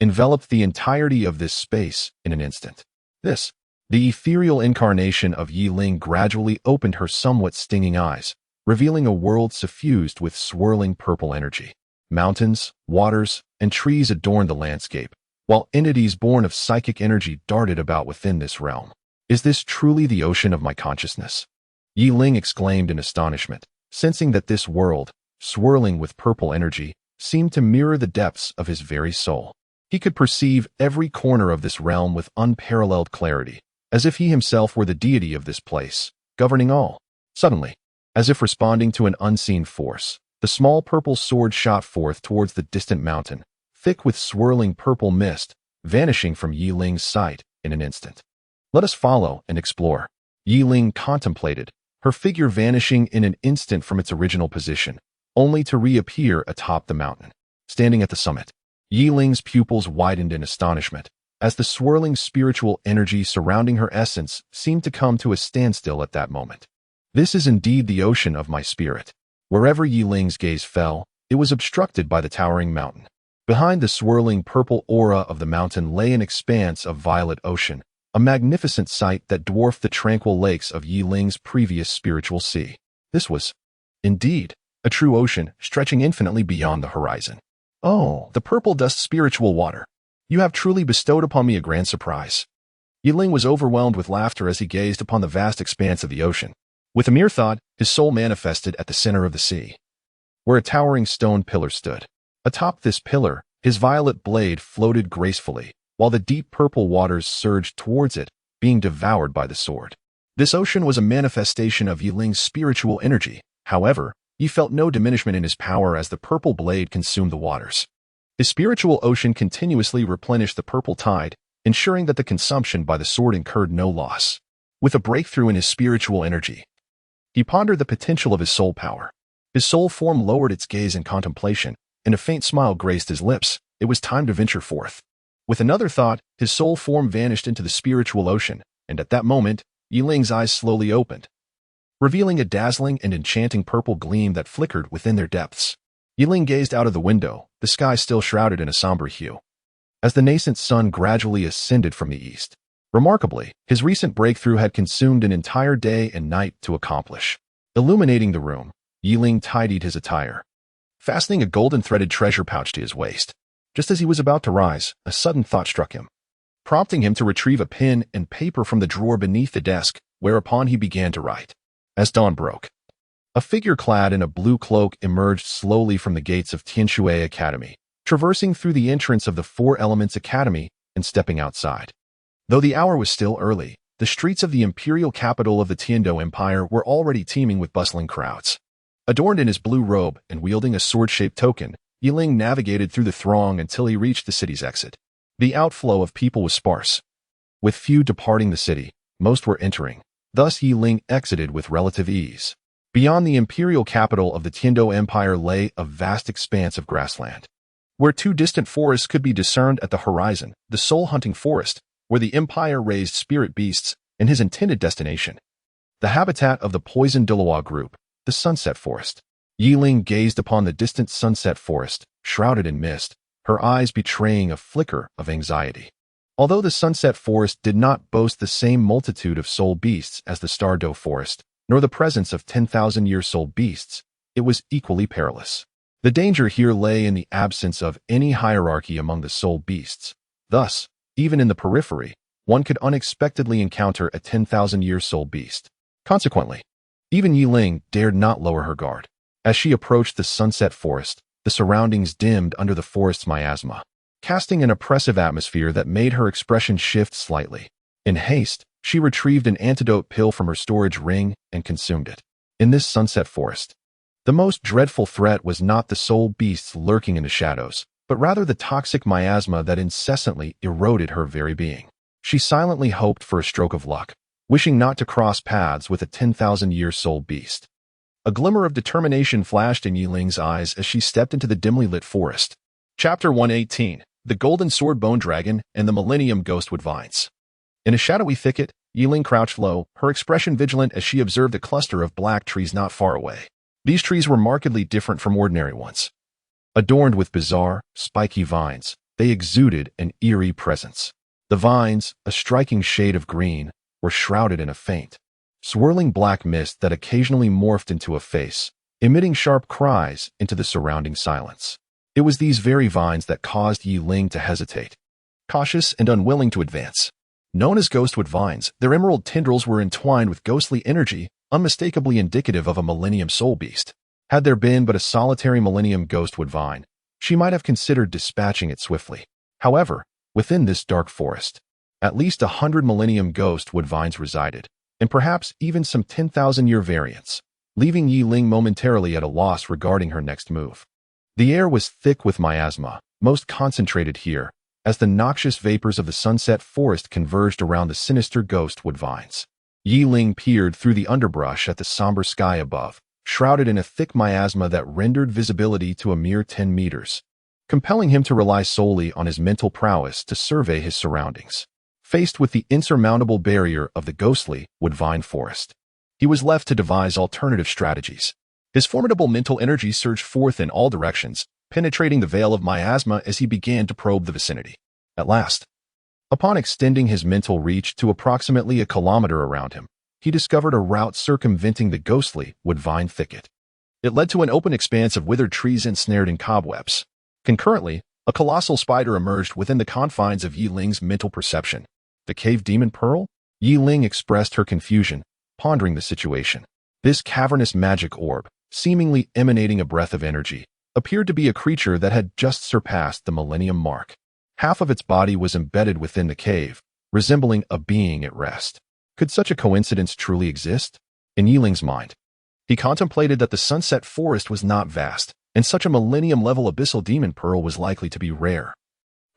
enveloped the entirety of this space in an instant. The ethereal incarnation of Yiling gradually opened her somewhat stinging eyes, revealing a world suffused with swirling purple energy. Mountains, waters, and trees adorned the landscape, while entities born of psychic energy darted about within this realm. Is this truly the ocean of my consciousness? Yiling exclaimed in astonishment, sensing that this world, swirling with purple energy, seemed to mirror the depths of his very soul. He could perceive every corner of this realm with unparalleled clarity, as if he himself were the deity of this place, governing all. Suddenly, as if responding to an unseen force, the small purple sword shot forth towards the distant mountain, thick with swirling purple mist, vanishing from Yiling's sight in an instant. Let us follow and explore. Yiling contemplated, her figure vanishing in an instant from its original position, only to reappear atop the mountain. Standing at the summit, Yiling's pupils widened in astonishment, as the swirling spiritual energy surrounding her essence seemed to come to a standstill at that moment. This is indeed the ocean of my spirit. Wherever Yiling's gaze fell, it was obstructed by the towering mountain. Behind the swirling purple aura of the mountain lay an expanse of violet ocean, a magnificent sight that dwarfed the tranquil lakes of Yiling's previous spiritual sea. This was, indeed, a true ocean stretching infinitely beyond the horizon. Oh, the purple dust spiritual water. You have truly bestowed upon me a grand surprise. Yiling was overwhelmed with laughter as he gazed upon the vast expanse of the ocean. With a mere thought, his soul manifested at the center of the sea, where a towering stone pillar stood. Atop this pillar, his violet blade floated gracefully, while the deep purple waters surged towards it, being devoured by the sword. This ocean was a manifestation of Yiling's spiritual energy. However, he felt no diminishment in his power as the purple blade consumed the waters. His spiritual ocean continuously replenished the purple tide, ensuring that the consumption by the sword incurred no loss. With a breakthrough in his spiritual energy, he pondered the potential of his soul power. His soul form lowered its gaze in contemplation, and a faint smile graced his lips. It was time to venture forth. With another thought, his soul form vanished into the spiritual ocean, and at that moment, Yiling's eyes slowly opened, revealing a dazzling and enchanting purple gleam that flickered within their depths. Yiling gazed out of the window, the sky still shrouded in a somber hue, as the nascent sun gradually ascended from the east. Remarkably, his recent breakthrough had consumed an entire day and night to accomplish. Illuminating the room, Yiling tidied his attire, fastening a golden-threaded treasure pouch to his waist. Just as he was about to rise, a sudden thought struck him, prompting him to retrieve a pen and paper from the drawer beneath the desk, whereupon he began to write. As dawn broke, a figure clad in a blue cloak emerged slowly from the gates of Tianshui Academy, traversing through the entrance of the Four Elements Academy and stepping outside. Though the hour was still early, the streets of the imperial capital of the Tiando Empire were already teeming with bustling crowds. Adorned in his blue robe and wielding a sword-shaped token, Yiling navigated through the throng until he reached the city's exit. The outflow of people was sparse, with few departing the city. Most were entering. Thus Yiling exited with relative ease. Beyond the imperial capital of the Tiando Empire lay a vast expanse of grassland, where two distant forests could be discerned at the horizon: the soul-hunting forest, where the empire raised spirit beasts, and his intended destination, the habitat of the poisoned Douluo group, the sunset forest. Yiling gazed upon the distant sunset forest, shrouded in mist, her eyes betraying a flicker of anxiety. Although the sunset forest did not boast the same multitude of soul beasts as the Stardow forest, nor the presence of 10,000-year soul beasts, it was equally perilous. The danger here lay in the absence of any hierarchy among the soul beasts. Thus, even in the periphery, one could unexpectedly encounter a 10,000-year soul beast. Consequently, even Yiling dared not lower her guard. As she approached the sunset forest, the surroundings dimmed under the forest's miasma, casting an oppressive atmosphere that made her expression shift slightly. In haste, she retrieved an antidote pill from her storage ring and consumed it. In this sunset forest, the most dreadful threat was not the soul beasts lurking in the shadows, but rather the toxic miasma that incessantly eroded her very being. She silently hoped for a stroke of luck, wishing not to cross paths with a 10,000-year soul beast. A glimmer of determination flashed in Yiling's eyes as she stepped into the dimly lit forest. Chapter 118: The Golden Sword Bone Dragon and the Millennium Ghostwood Vines. In a shadowy thicket, Yiling crouched low, her expression vigilant as she observed a cluster of black trees not far away. These trees were markedly different from ordinary ones. Adorned with bizarre, spiky vines, they exuded an eerie presence. The vines, a striking shade of green, were shrouded in a faint, swirling black mist that occasionally morphed into a face, emitting sharp cries into the surrounding silence. It was these very vines that caused Yiling to hesitate, cautious and unwilling to advance. Known as ghostwood vines, their emerald tendrils were entwined with ghostly energy, unmistakably indicative of a millennium soul beast. Had there been but a solitary millennium ghostwood vine, she might have considered dispatching it swiftly. However, within this dark forest, at least 100 millennium ghostwood vines resided, and perhaps even some 10,000-year variants, leaving Yiling momentarily at a loss regarding her next move. The air was thick with miasma, most concentrated here, as the noxious vapors of the sunset forest converged around the sinister ghostwood vines. Yiling peered through the underbrush at the somber sky above, shrouded in a thick miasma that rendered visibility to a mere 10 meters, compelling him to rely solely on his mental prowess to survey his surroundings. Faced with the insurmountable barrier of the ghostly woodvine forest, he was left to devise alternative strategies. His formidable mental energy surged forth in all directions, penetrating the veil of miasma as he began to probe the vicinity. At last, upon extending his mental reach to approximately a kilometer around him, he discovered a route circumventing the ghostly woodvine thicket. It led to an open expanse of withered trees ensnared in cobwebs. Concurrently, a colossal spider emerged within the confines of Yiling's mental perception, The cave demon pearl? Yi Ling expressed her confusion, pondering the situation. This cavernous magic orb, seemingly emanating a breath of energy, appeared to be a creature that had just surpassed the millennium mark. Half of its body was embedded within the cave, resembling a being at rest. Could such a coincidence truly exist? In Yi Ling's mind, he contemplated that the sunset forest was not vast, and such a millennium-level abyssal demon pearl was likely to be rare.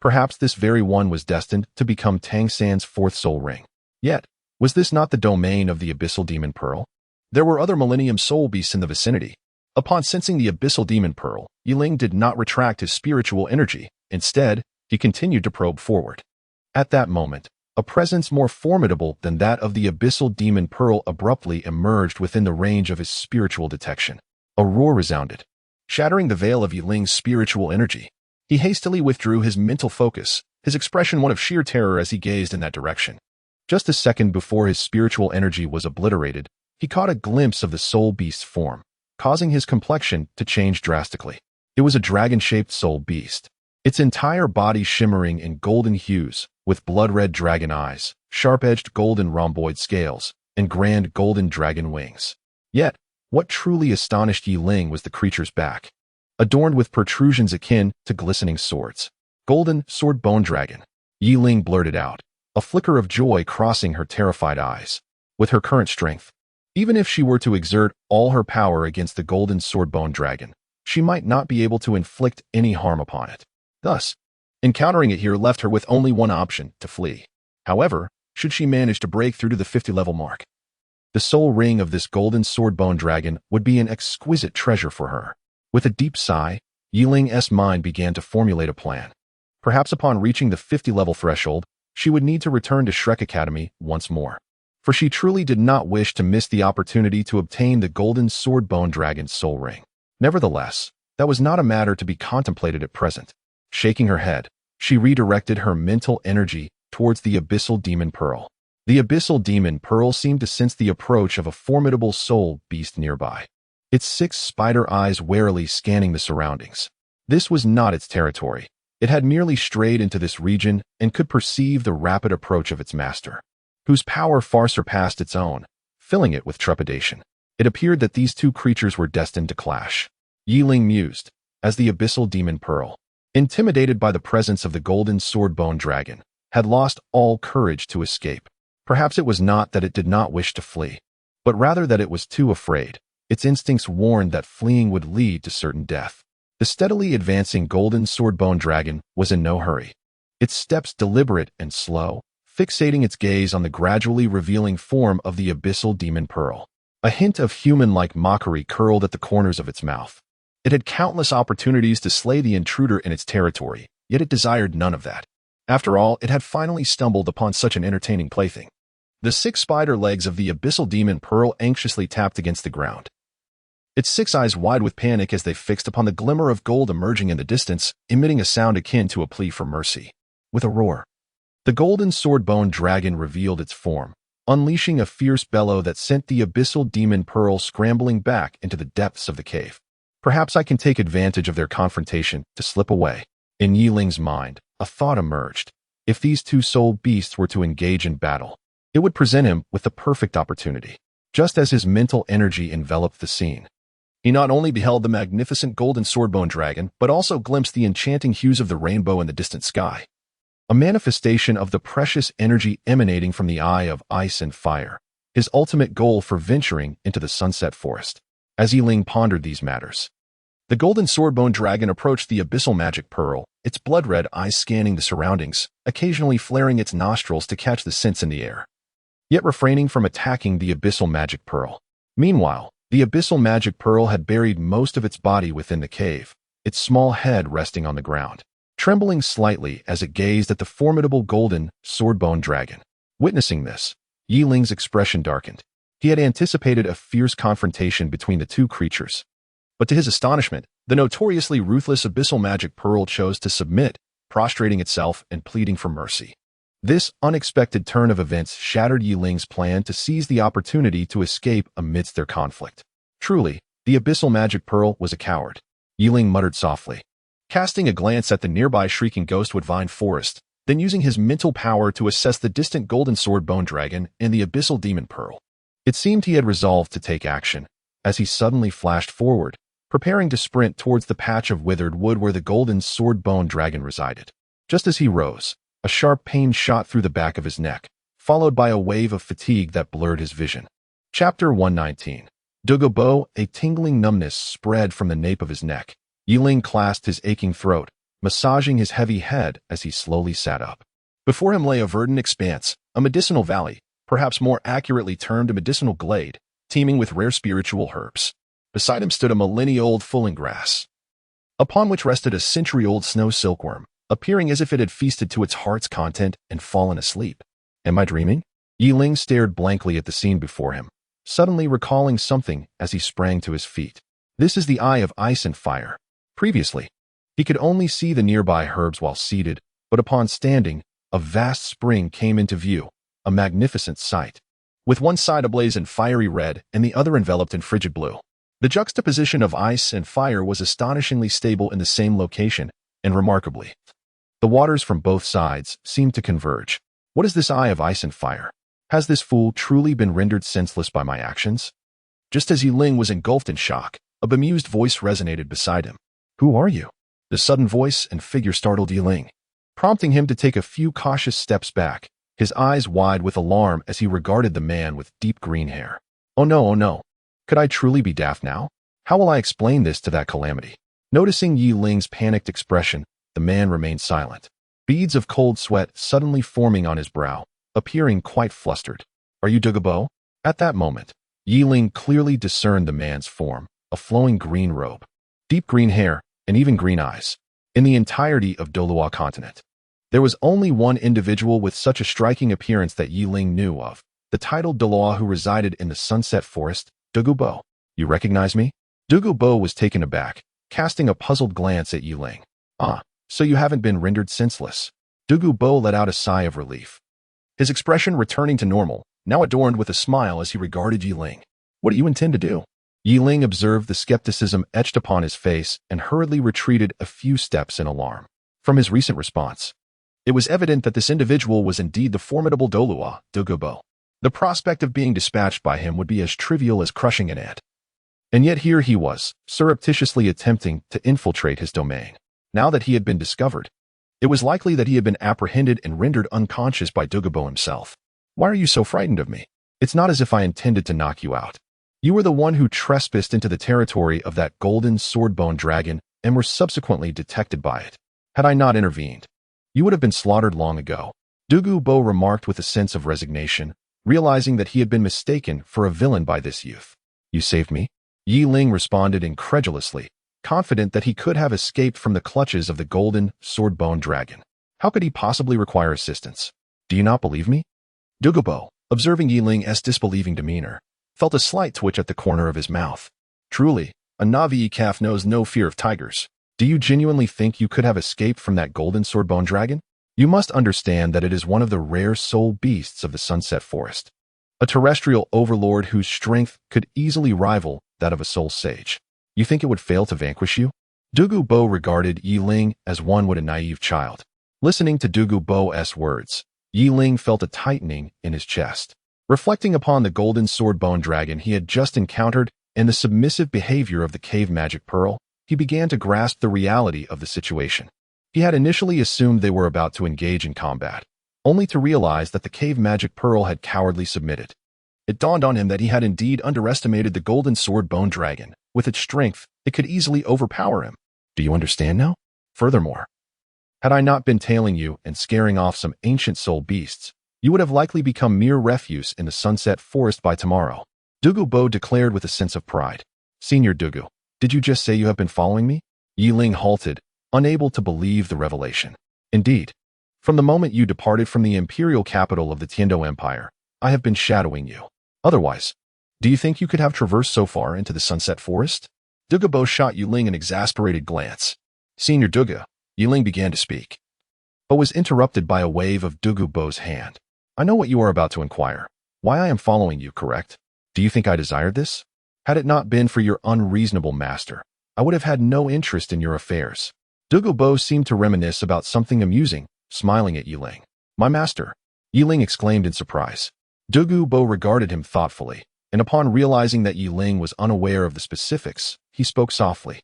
Perhaps this very one was destined to become Tang San's fourth soul ring. Yet, was this not the domain of the abyssal demon pearl? There were other millennium soul beasts in the vicinity. Upon sensing the abyssal demon pearl, Yi Ling did not retract his spiritual energy. Instead, he continued to probe forward. At that moment, a presence more formidable than that of the abyssal demon pearl abruptly emerged within the range of his spiritual detection. A roar resounded, shattering the veil of Yi Ling's spiritual energy. He hastily withdrew his mental focus, his expression one of sheer terror as he gazed in that direction. Just a second before his spiritual energy was obliterated, he caught a glimpse of the soul beast's form, causing his complexion to change drastically. It was a dragon-shaped soul beast, its entire body shimmering in golden hues, with blood-red dragon eyes, sharp-edged golden rhomboid scales, and grand golden dragon wings. Yet, what truly astonished Yi Ling was the creature's back, adorned with protrusions akin to glistening swords. Golden sword bone dragon. Yi Ling blurted out, a flicker of joy crossing her terrified eyes. With her current strength, even if she were to exert all her power against the golden sword bone dragon, she might not be able to inflict any harm upon it. Thus, encountering it here left her with only one option: to flee. However, should she manage to break through to the 50-level mark, the soul ring of this golden sword bone dragon would be an exquisite treasure for her. With a deep sigh, Yi Ling's mind began to formulate a plan. Perhaps upon reaching the 50-level threshold, she would need to return to Shrek Academy once more, for she truly did not wish to miss the opportunity to obtain the golden sword bone dragon's soul ring. Nevertheless, that was not a matter to be contemplated at present. Shaking her head, she redirected her mental energy towards the abyssal demon pearl. The abyssal demon pearl seemed to sense the approach of a formidable soul beast nearby, its 6 spider eyes warily scanning the surroundings. This was not its territory. It had merely strayed into this region and could perceive the rapid approach of its master, whose power far surpassed its own, filling it with trepidation. It appeared that these two creatures were destined to clash. Yi Ling mused, as the abyssal demon pearl, intimidated by the presence of the golden sword bone dragon, had lost all courage to escape. Perhaps it was not that it did not wish to flee, but rather that it was too afraid. Its instincts warned that fleeing would lead to certain death. The steadily advancing golden sword bone dragon was in no hurry, its steps deliberate and slow, fixating its gaze on the gradually revealing form of the abyssal demon pearl. A hint of human-like mockery curled at the corners of its mouth. It had countless opportunities to slay the intruder in its territory, yet it desired none of that. After all, it had finally stumbled upon such an entertaining plaything. The 6 spider legs of the abyssal demon pearl anxiously tapped against the ground, its 6 eyes wide with panic as they fixed upon the glimmer of gold emerging in the distance, emitting a sound akin to a plea for mercy. With a roar, the golden sword bone dragon revealed its form, unleashing a fierce bellow that sent the abyssal demon pearl scrambling back into the depths of the cave. Perhaps I can take advantage of their confrontation to slip away. In Yi Ling's mind, a thought emerged. If these two soul beasts were to engage in battle, it would present him with the perfect opportunity. Just as his mental energy enveloped the scene, he not only beheld the magnificent golden swordbone dragon, but also glimpsed the enchanting hues of the rainbow in the distant sky, a manifestation of the precious energy emanating from the eye of ice and fire, his ultimate goal for venturing into the sunset forest. As Yi Ling pondered these matters, the golden swordbone dragon approached the abyssal magic pearl, its blood-red eyes scanning the surroundings, occasionally flaring its nostrils to catch the scents in the air, yet refraining from attacking the abyssal magic pearl. Meanwhile, the abyssal magic pearl had buried most of its body within the cave, its small head resting on the ground, trembling slightly as it gazed at the formidable golden swordbone dragon. Witnessing this, Yi Ling's expression darkened. He had anticipated a fierce confrontation between the two creatures, but to his astonishment, the notoriously ruthless abyssal magic pearl chose to submit, prostrating itself and pleading for mercy. This unexpected turn of events shattered Yi Ling's plan to seize the opportunity to escape amidst their conflict. Truly, the abyssal magic pearl was a coward, Yi Ling muttered softly. Casting a glance at the nearby shrieking ghostwood vine forest, then using his mental power to assess the distant golden sword bone dragon and the abyssal demon pearl. It seemed he had resolved to take action, as he suddenly flashed forward, preparing to sprint towards the patch of withered wood where the golden sword bone dragon resided. Just as he rose, a sharp pain shot through the back of his neck, followed by a wave of fatigue that blurred his vision. Chapter 119. Douluo, a tingling numbness spread from the nape of his neck. Yiling clasped his aching throat, massaging his heavy head as he slowly sat up. Before him lay a verdant expanse, a medicinal valley, perhaps more accurately termed a medicinal glade, teeming with rare spiritual herbs. Beside him stood a millennia-old Feelingless, upon which rested a century-old snow silkworm, appearing as if it had feasted to its heart's content and fallen asleep. Am I dreaming? Yiling stared blankly at the scene before him, suddenly recalling something as he sprang to his feet. This is the Eye of Ice and Fire. Previously, he could only see the nearby herbs while seated, but upon standing, a vast spring came into view, a magnificent sight, with one side ablaze in fiery red and the other enveloped in frigid blue. The juxtaposition of ice and fire was astonishingly stable in the same location, and remarkably, the waters from both sides seemed to converge. What is this Eye of Ice and Fire? Has this fool truly been rendered senseless by my actions? Just as Yiling was engulfed in shock, a bemused voice resonated beside him. Who are you? The sudden voice and figure startled Yiling, prompting him to take a few cautious steps back, his eyes wide with alarm as he regarded the man with deep green hair. Oh no, oh no. Could I truly be daft now? How will I explain this to that calamity? Noticing Yiling's panicked expression, the man remained silent, beads of cold sweat suddenly forming on his brow, appearing quite flustered. Are you Douluo? At that moment, Yiling clearly discerned the man's form, a flowing green robe, deep green hair, and even green eyes. In the entirety of Douluo continent, there was only one individual with such a striking appearance that Yiling knew of, the titled Douluo who resided in the Sunset Forest, Douluo. You recognize me? Douluo was taken aback, casting a puzzled glance at Yiling. Ah, so you haven't been rendered senseless. Douluo let out a sigh of relief, his expression returning to normal, now adorned with a smile as he regarded Yiling. What do you intend to do? Yiling observed the skepticism etched upon his face and hurriedly retreated a few steps in alarm. From his recent response, it was evident that this individual was indeed the formidable Douluo. The prospect of being dispatched by him would be as trivial as crushing an ant. And yet here he was, surreptitiously attempting to infiltrate his domain. Now that he had been discovered, it was likely that he had been apprehended and rendered unconscious by Douluo himself. Why are you so frightened of me? It's not as if I intended to knock you out. You were the one who trespassed into the territory of that golden sword-bone dragon and were subsequently detected by it. Had I not intervened, you would have been slaughtered long ago. Douluo remarked with a sense of resignation, realizing that he had been mistaken for a villain by this youth. You saved me? Yiling responded incredulously, confident that he could have escaped from the clutches of the golden sword-bone dragon. How could he possibly require assistance? Do you not believe me? Douluo, observing Yiling's disbelieving demeanor, felt a slight twitch at the corner of his mouth. Truly, a Navi calf knows no fear of tigers. Do you genuinely think you could have escaped from that golden sword-bone dragon? You must understand that it is one of the rare soul beasts of the Sunset Forest, a terrestrial overlord whose strength could easily rival that of a soul sage. You think it would fail to vanquish you? Douluo regarded Yiling as one would a naive child. Listening to Douluo's words, Yiling felt a tightening in his chest. Reflecting upon the golden sword-bone dragon he had just encountered and the submissive behavior of the cave magic pearl, he began to grasp the reality of the situation. He had initially assumed they were about to engage in combat, only to realize that the cave magic pearl had cowardly submitted. It dawned on him that he had indeed underestimated the golden sword-bone dragon. With its strength, it could easily overpower him. Do you understand now? Furthermore, had I not been tailing you and scaring off some ancient soul beasts, you would have likely become mere refuse in the Sunset Forest by tomorrow. Douluo declared with a sense of pride. Senior Douluo, did you just say you have been following me? Yiling halted, unable to believe the revelation. Indeed, from the moment you departed from the imperial capital of the Tiando Empire, I have been shadowing you. Otherwise, do you think you could have traversed so far into the Sunset Forest? Douluo shot Yiling an exasperated glance. Senior Douluo, Yiling began to speak, but was interrupted by a wave of Douluo's hand. I know what you are about to inquire. Why I am following you, correct? Do you think I desired this? Had it not been for your unreasonable master, I would have had no interest in your affairs. Douluo seemed to reminisce about something amusing, smiling at Yiling. My master, Yiling exclaimed in surprise. Douluo regarded him thoughtfully, and upon realizing that Yiling was unaware of the specifics, he spoke softly.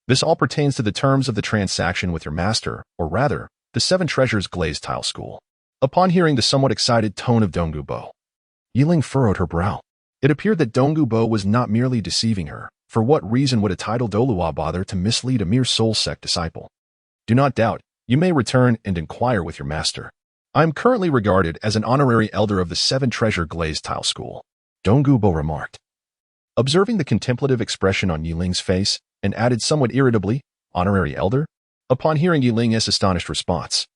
This all pertains to the terms of the transaction with your master, or rather, the Seven Treasures Glazed Tile School. Upon hearing the somewhat excited tone of Douluo, Yiling furrowed her brow. It appeared that Douluo was not merely deceiving her. For what reason would a titled Douluo bother to mislead a mere soul sect disciple? Do not doubt, you may return and inquire with your master. I am currently regarded as an honorary elder of the Seven Treasure Glazed Tile School, Douluo remarked. Observing the contemplative expression on Yiling's face, and added somewhat irritably, honorary elder? Upon hearing Yiling's astonished response,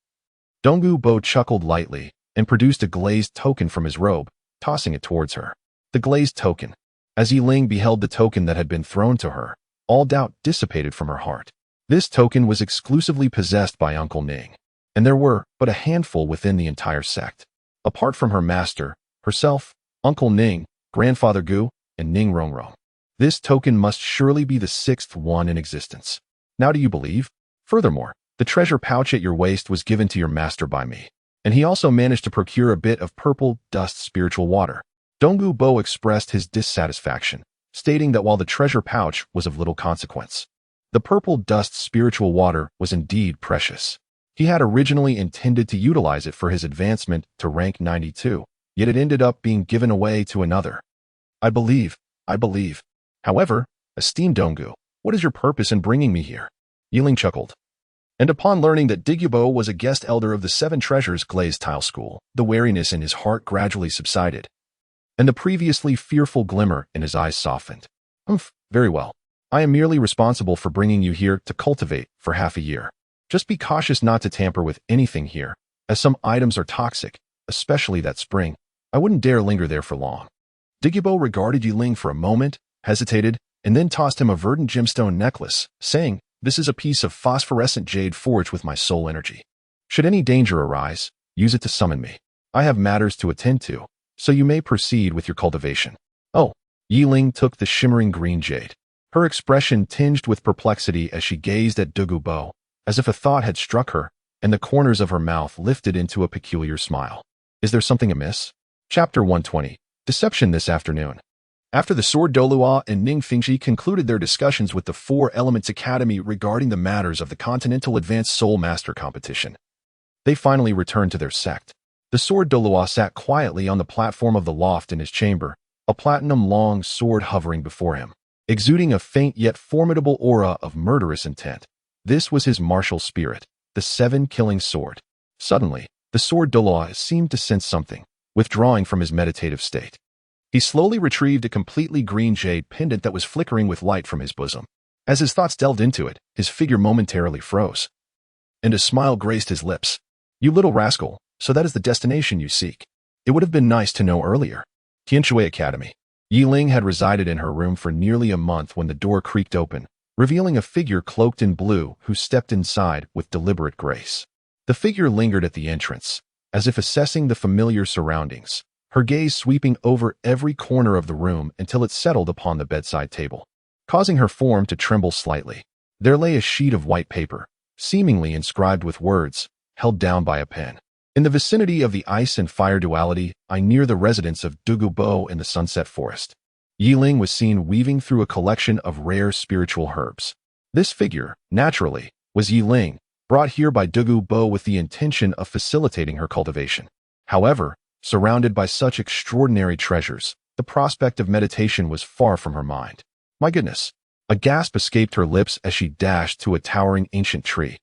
Douluo chuckled lightly and produced a glazed token from his robe, tossing it towards her. The glazed token. As Yiling beheld the token that had been thrown to her, all doubt dissipated from her heart. This token was exclusively possessed by Uncle Ning, and there were but a handful within the entire sect. Apart from her master, herself, Uncle Ning, Grandfather Gu, and Ning Rongrong. This token must surely be the sixth one in existence. Now do you believe? Furthermore, the treasure pouch at your waist was given to your master by me, and he also managed to procure a bit of purple dust spiritual water. Douluo expressed his dissatisfaction, stating that while the treasure pouch was of little consequence, the purple dust spiritual water was indeed precious. He had originally intended to utilize it for his advancement to rank 92, yet it ended up being given away to another. I believe. However, esteemed Douluo, what is your purpose in bringing me here? Yiling chuckled. And upon learning that Douluo was a guest elder of the Seven Treasures Glazed Tile School, the wariness in his heart gradually subsided, and the previously fearful glimmer in his eyes softened. Very well. I am merely responsible for bringing you here to cultivate for half a year. Just be cautious not to tamper with anything here, as some items are toxic, especially that spring. I wouldn't dare linger there for long. Douluo regarded Yiling for a moment, hesitated, and then tossed him a verdant gemstone necklace, saying, This is a piece of phosphorescent jade forged with my soul energy. Should any danger arise, use it to summon me. I have matters to attend to, so you may proceed with your cultivation. Oh, Yiling took the shimmering green jade. Her expression tinged with perplexity as she gazed at Douluo, as if a thought had struck her, and the corners of her mouth lifted into a peculiar smile. Is there something amiss? Chapter 120. Deception this afternoon. After the Sword Douluo and Ning Fingxi concluded their discussions with the Four Elements Academy regarding the matters of the Continental Advanced Soul Master competition, they finally returned to their sect. The Sword Douluo sat quietly on the platform of the loft in his chamber, a platinum-long sword hovering before him, exuding a faint yet formidable aura of murderous intent. This was his martial spirit, the seven-killing sword. Suddenly, the Sword Douluo seemed to sense something, withdrawing from his meditative state. He slowly retrieved a completely green jade pendant that was flickering with light from his bosom. As his thoughts delved into it, his figure momentarily froze, and a smile graced his lips. You little rascal, so that is the destination you seek. It would have been nice to know earlier. Tianshui Academy. Yiling had resided in her room for nearly a month when the door creaked open, revealing a figure cloaked in blue who stepped inside with deliberate grace. The figure lingered at the entrance, as if assessing the familiar surroundings, her gaze sweeping over every corner of the room until it settled upon the bedside table, causing her form to tremble slightly. There lay a sheet of white paper, seemingly inscribed with words, held down by a pen. In the vicinity of the ice and fire duality, near the residence of Douluo in the Sunset Forest, Yiling was seen weaving through a collection of rare spiritual herbs. This figure, naturally, was Yiling, brought here by Douluo with the intention of facilitating her cultivation. However, surrounded by such extraordinary treasures, the prospect of meditation was far from her mind. My goodness! A gasp escaped her lips as she dashed to a towering ancient tree,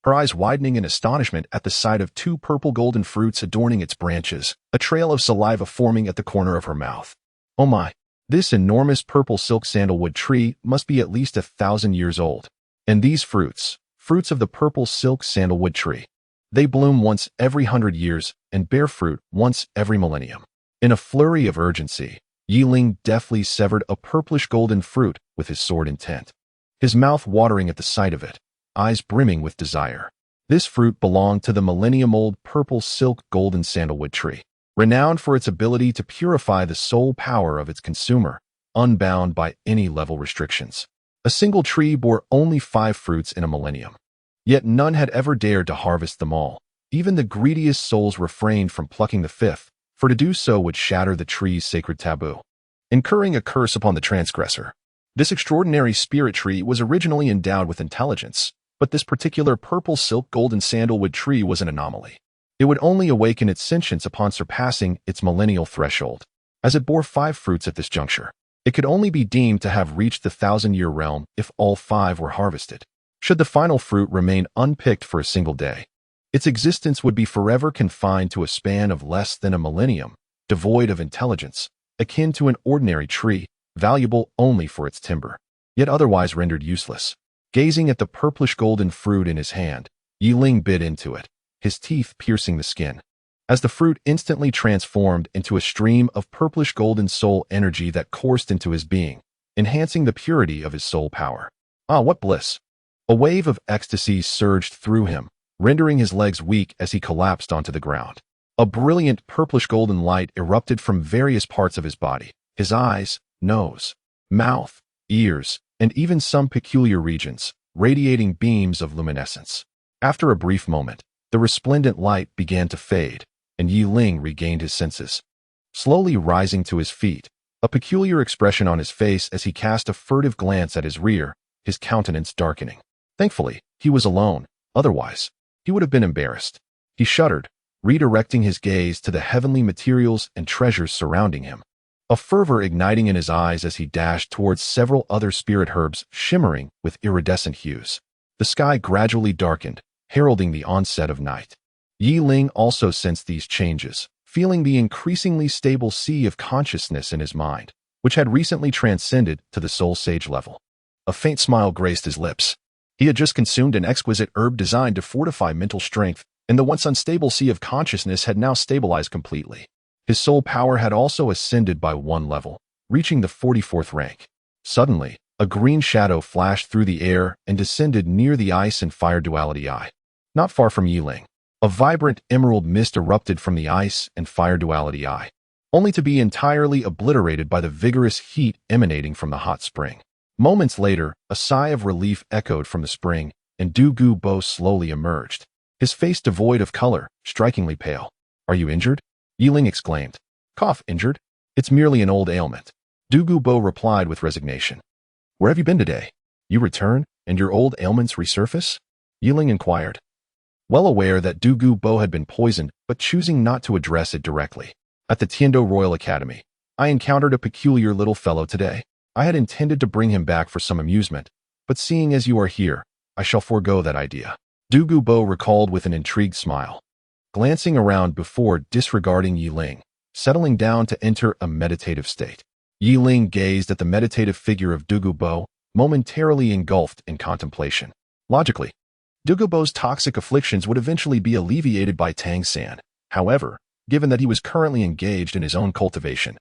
her eyes widening in astonishment at the sight of two purple golden fruits adorning its branches, a trail of saliva forming at the corner of her mouth. Oh my! This enormous purple silk sandalwood tree must be at least 1,000 years old. And these fruits of the purple silk sandalwood tree, they bloom once every 100 years and bear fruit once every millennium. In a flurry of urgency, Yiling deftly severed a purplish golden fruit with his sword intent, his mouth watering at the sight of it, eyes brimming with desire. This fruit belonged to the millennium-old purple silk golden sandalwood tree, renowned for its ability to purify the soul power of its consumer, unbound by any level restrictions. A single tree bore only 5 fruits in a millennium, yet none had ever dared to harvest them all. Even the greediest souls refrained from plucking the fifth, for to do so would shatter the tree's sacred taboo, incurring a curse upon the transgressor. This extraordinary spirit tree was originally endowed with intelligence, but this particular purple silk golden sandalwood tree was an anomaly. It would only awaken its sentience upon surpassing its millennial threshold. As it bore 5 fruits at this juncture, it could only be deemed to have reached the 1,000-year realm if all 5 were harvested. Should the final fruit remain unpicked for a single day, its existence would be forever confined to a span of less than a millennium, devoid of intelligence, akin to an ordinary tree, valuable only for its timber, yet otherwise rendered useless. Gazing at the purplish golden fruit in his hand, Yi Ling bit into it, his teeth piercing the skin. As the fruit instantly transformed into a stream of purplish golden soul energy that coursed into his being, enhancing the purity of his soul power. Ah, what bliss! A wave of ecstasy surged through him, rendering his legs weak as he collapsed onto the ground. A brilliant purplish golden light erupted from various parts of his body, his eyes, nose, mouth, ears, and even some peculiar regions, radiating beams of luminescence. After a brief moment, the resplendent light began to fade, and Yi Ling regained his senses. Slowly rising to his feet, a peculiar expression on his face as he cast a furtive glance at his rear, his countenance darkening. Thankfully, he was alone, otherwise, he would have been embarrassed. He shuddered, redirecting his gaze to the heavenly materials and treasures surrounding him, a fervor igniting in his eyes as he dashed towards several other spirit herbs shimmering with iridescent hues. The sky gradually darkened, heralding the onset of night. Yi Ling also sensed these changes, feeling the increasingly stable sea of consciousness in his mind, which had recently transcended to the soul sage level. A faint smile graced his lips. He had just consumed an exquisite herb designed to fortify mental strength, and the once unstable sea of consciousness had now stabilized completely. His soul power had also ascended by 1 level, reaching the 44th rank. Suddenly, a green shadow flashed through the air and descended near the ice and fire duality eye. Not far from Yi Ling, a vibrant emerald mist erupted from the ice and fire duality eye, only to be entirely obliterated by the vigorous heat emanating from the hot spring. Moments later, a sigh of relief echoed from the spring, and Douluo slowly emerged, his face devoid of color, strikingly pale. "Are you injured?" Yi Ling exclaimed. "Cough, injured? It's merely an old ailment," Douluo replied with resignation. "Where have you been today? You return, and your old ailments resurface?" Yi Ling inquired, well aware that Douluo had been poisoned, but choosing not to address it directly. "At the Tiando Royal Academy, I encountered a peculiar little fellow today. I had intended to bring him back for some amusement, but seeing as you are here, I shall forego that idea," Douluo recalled with an intrigued smile. Glancing around before disregarding Yi Ling, settling down to enter a meditative state. Yi Ling gazed at the meditative figure of Douluo, momentarily engulfed in contemplation. Logically, Douluo's toxic afflictions would eventually be alleviated by Tang San. However, given that he was currently engaged in his own cultivation,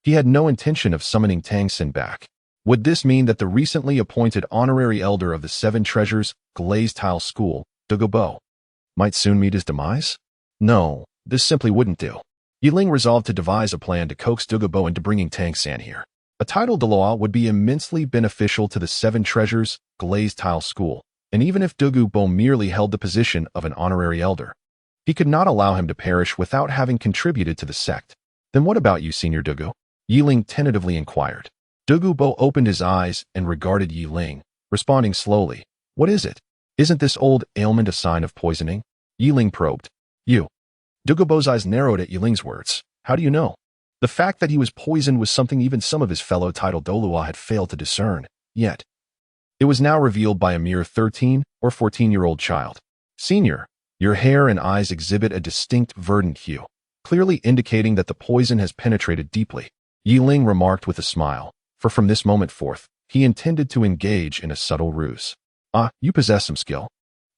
he had no intention of summoning Tang San back. Would this mean that the recently appointed honorary elder of the 7 Treasures Glazed Tile School, Douluo, might soon meet his demise? No, this simply wouldn't do. Yi Ling resolved to devise a plan to coax Douluo into bringing Tang San here. A title Douluo would be immensely beneficial to the 7 Treasures Glazed Tile School, and even if Douluo merely held the position of an honorary elder, he could not allow him to perish without having contributed to the sect. "Then what about you, Senior Douluo?" Yi Ling tentatively inquired. Douluo opened his eyes and regarded Yi Ling, responding slowly. "What is it? Isn't this old ailment a sign of poisoning?" Yi Ling probed. "You." Douluo's eyes narrowed at Yi Ling's words. "How do you know?" The fact that he was poisoned was something even some of his fellow title Douluo had failed to discern, yet it was now revealed by a mere 13 or 14-year-old child. "Senior, your hair and eyes exhibit a distinct verdant hue, clearly indicating that the poison has penetrated deeply," Yi Ling remarked with a smile, for from this moment forth, he intended to engage in a subtle ruse. "Ah, you possess some skill.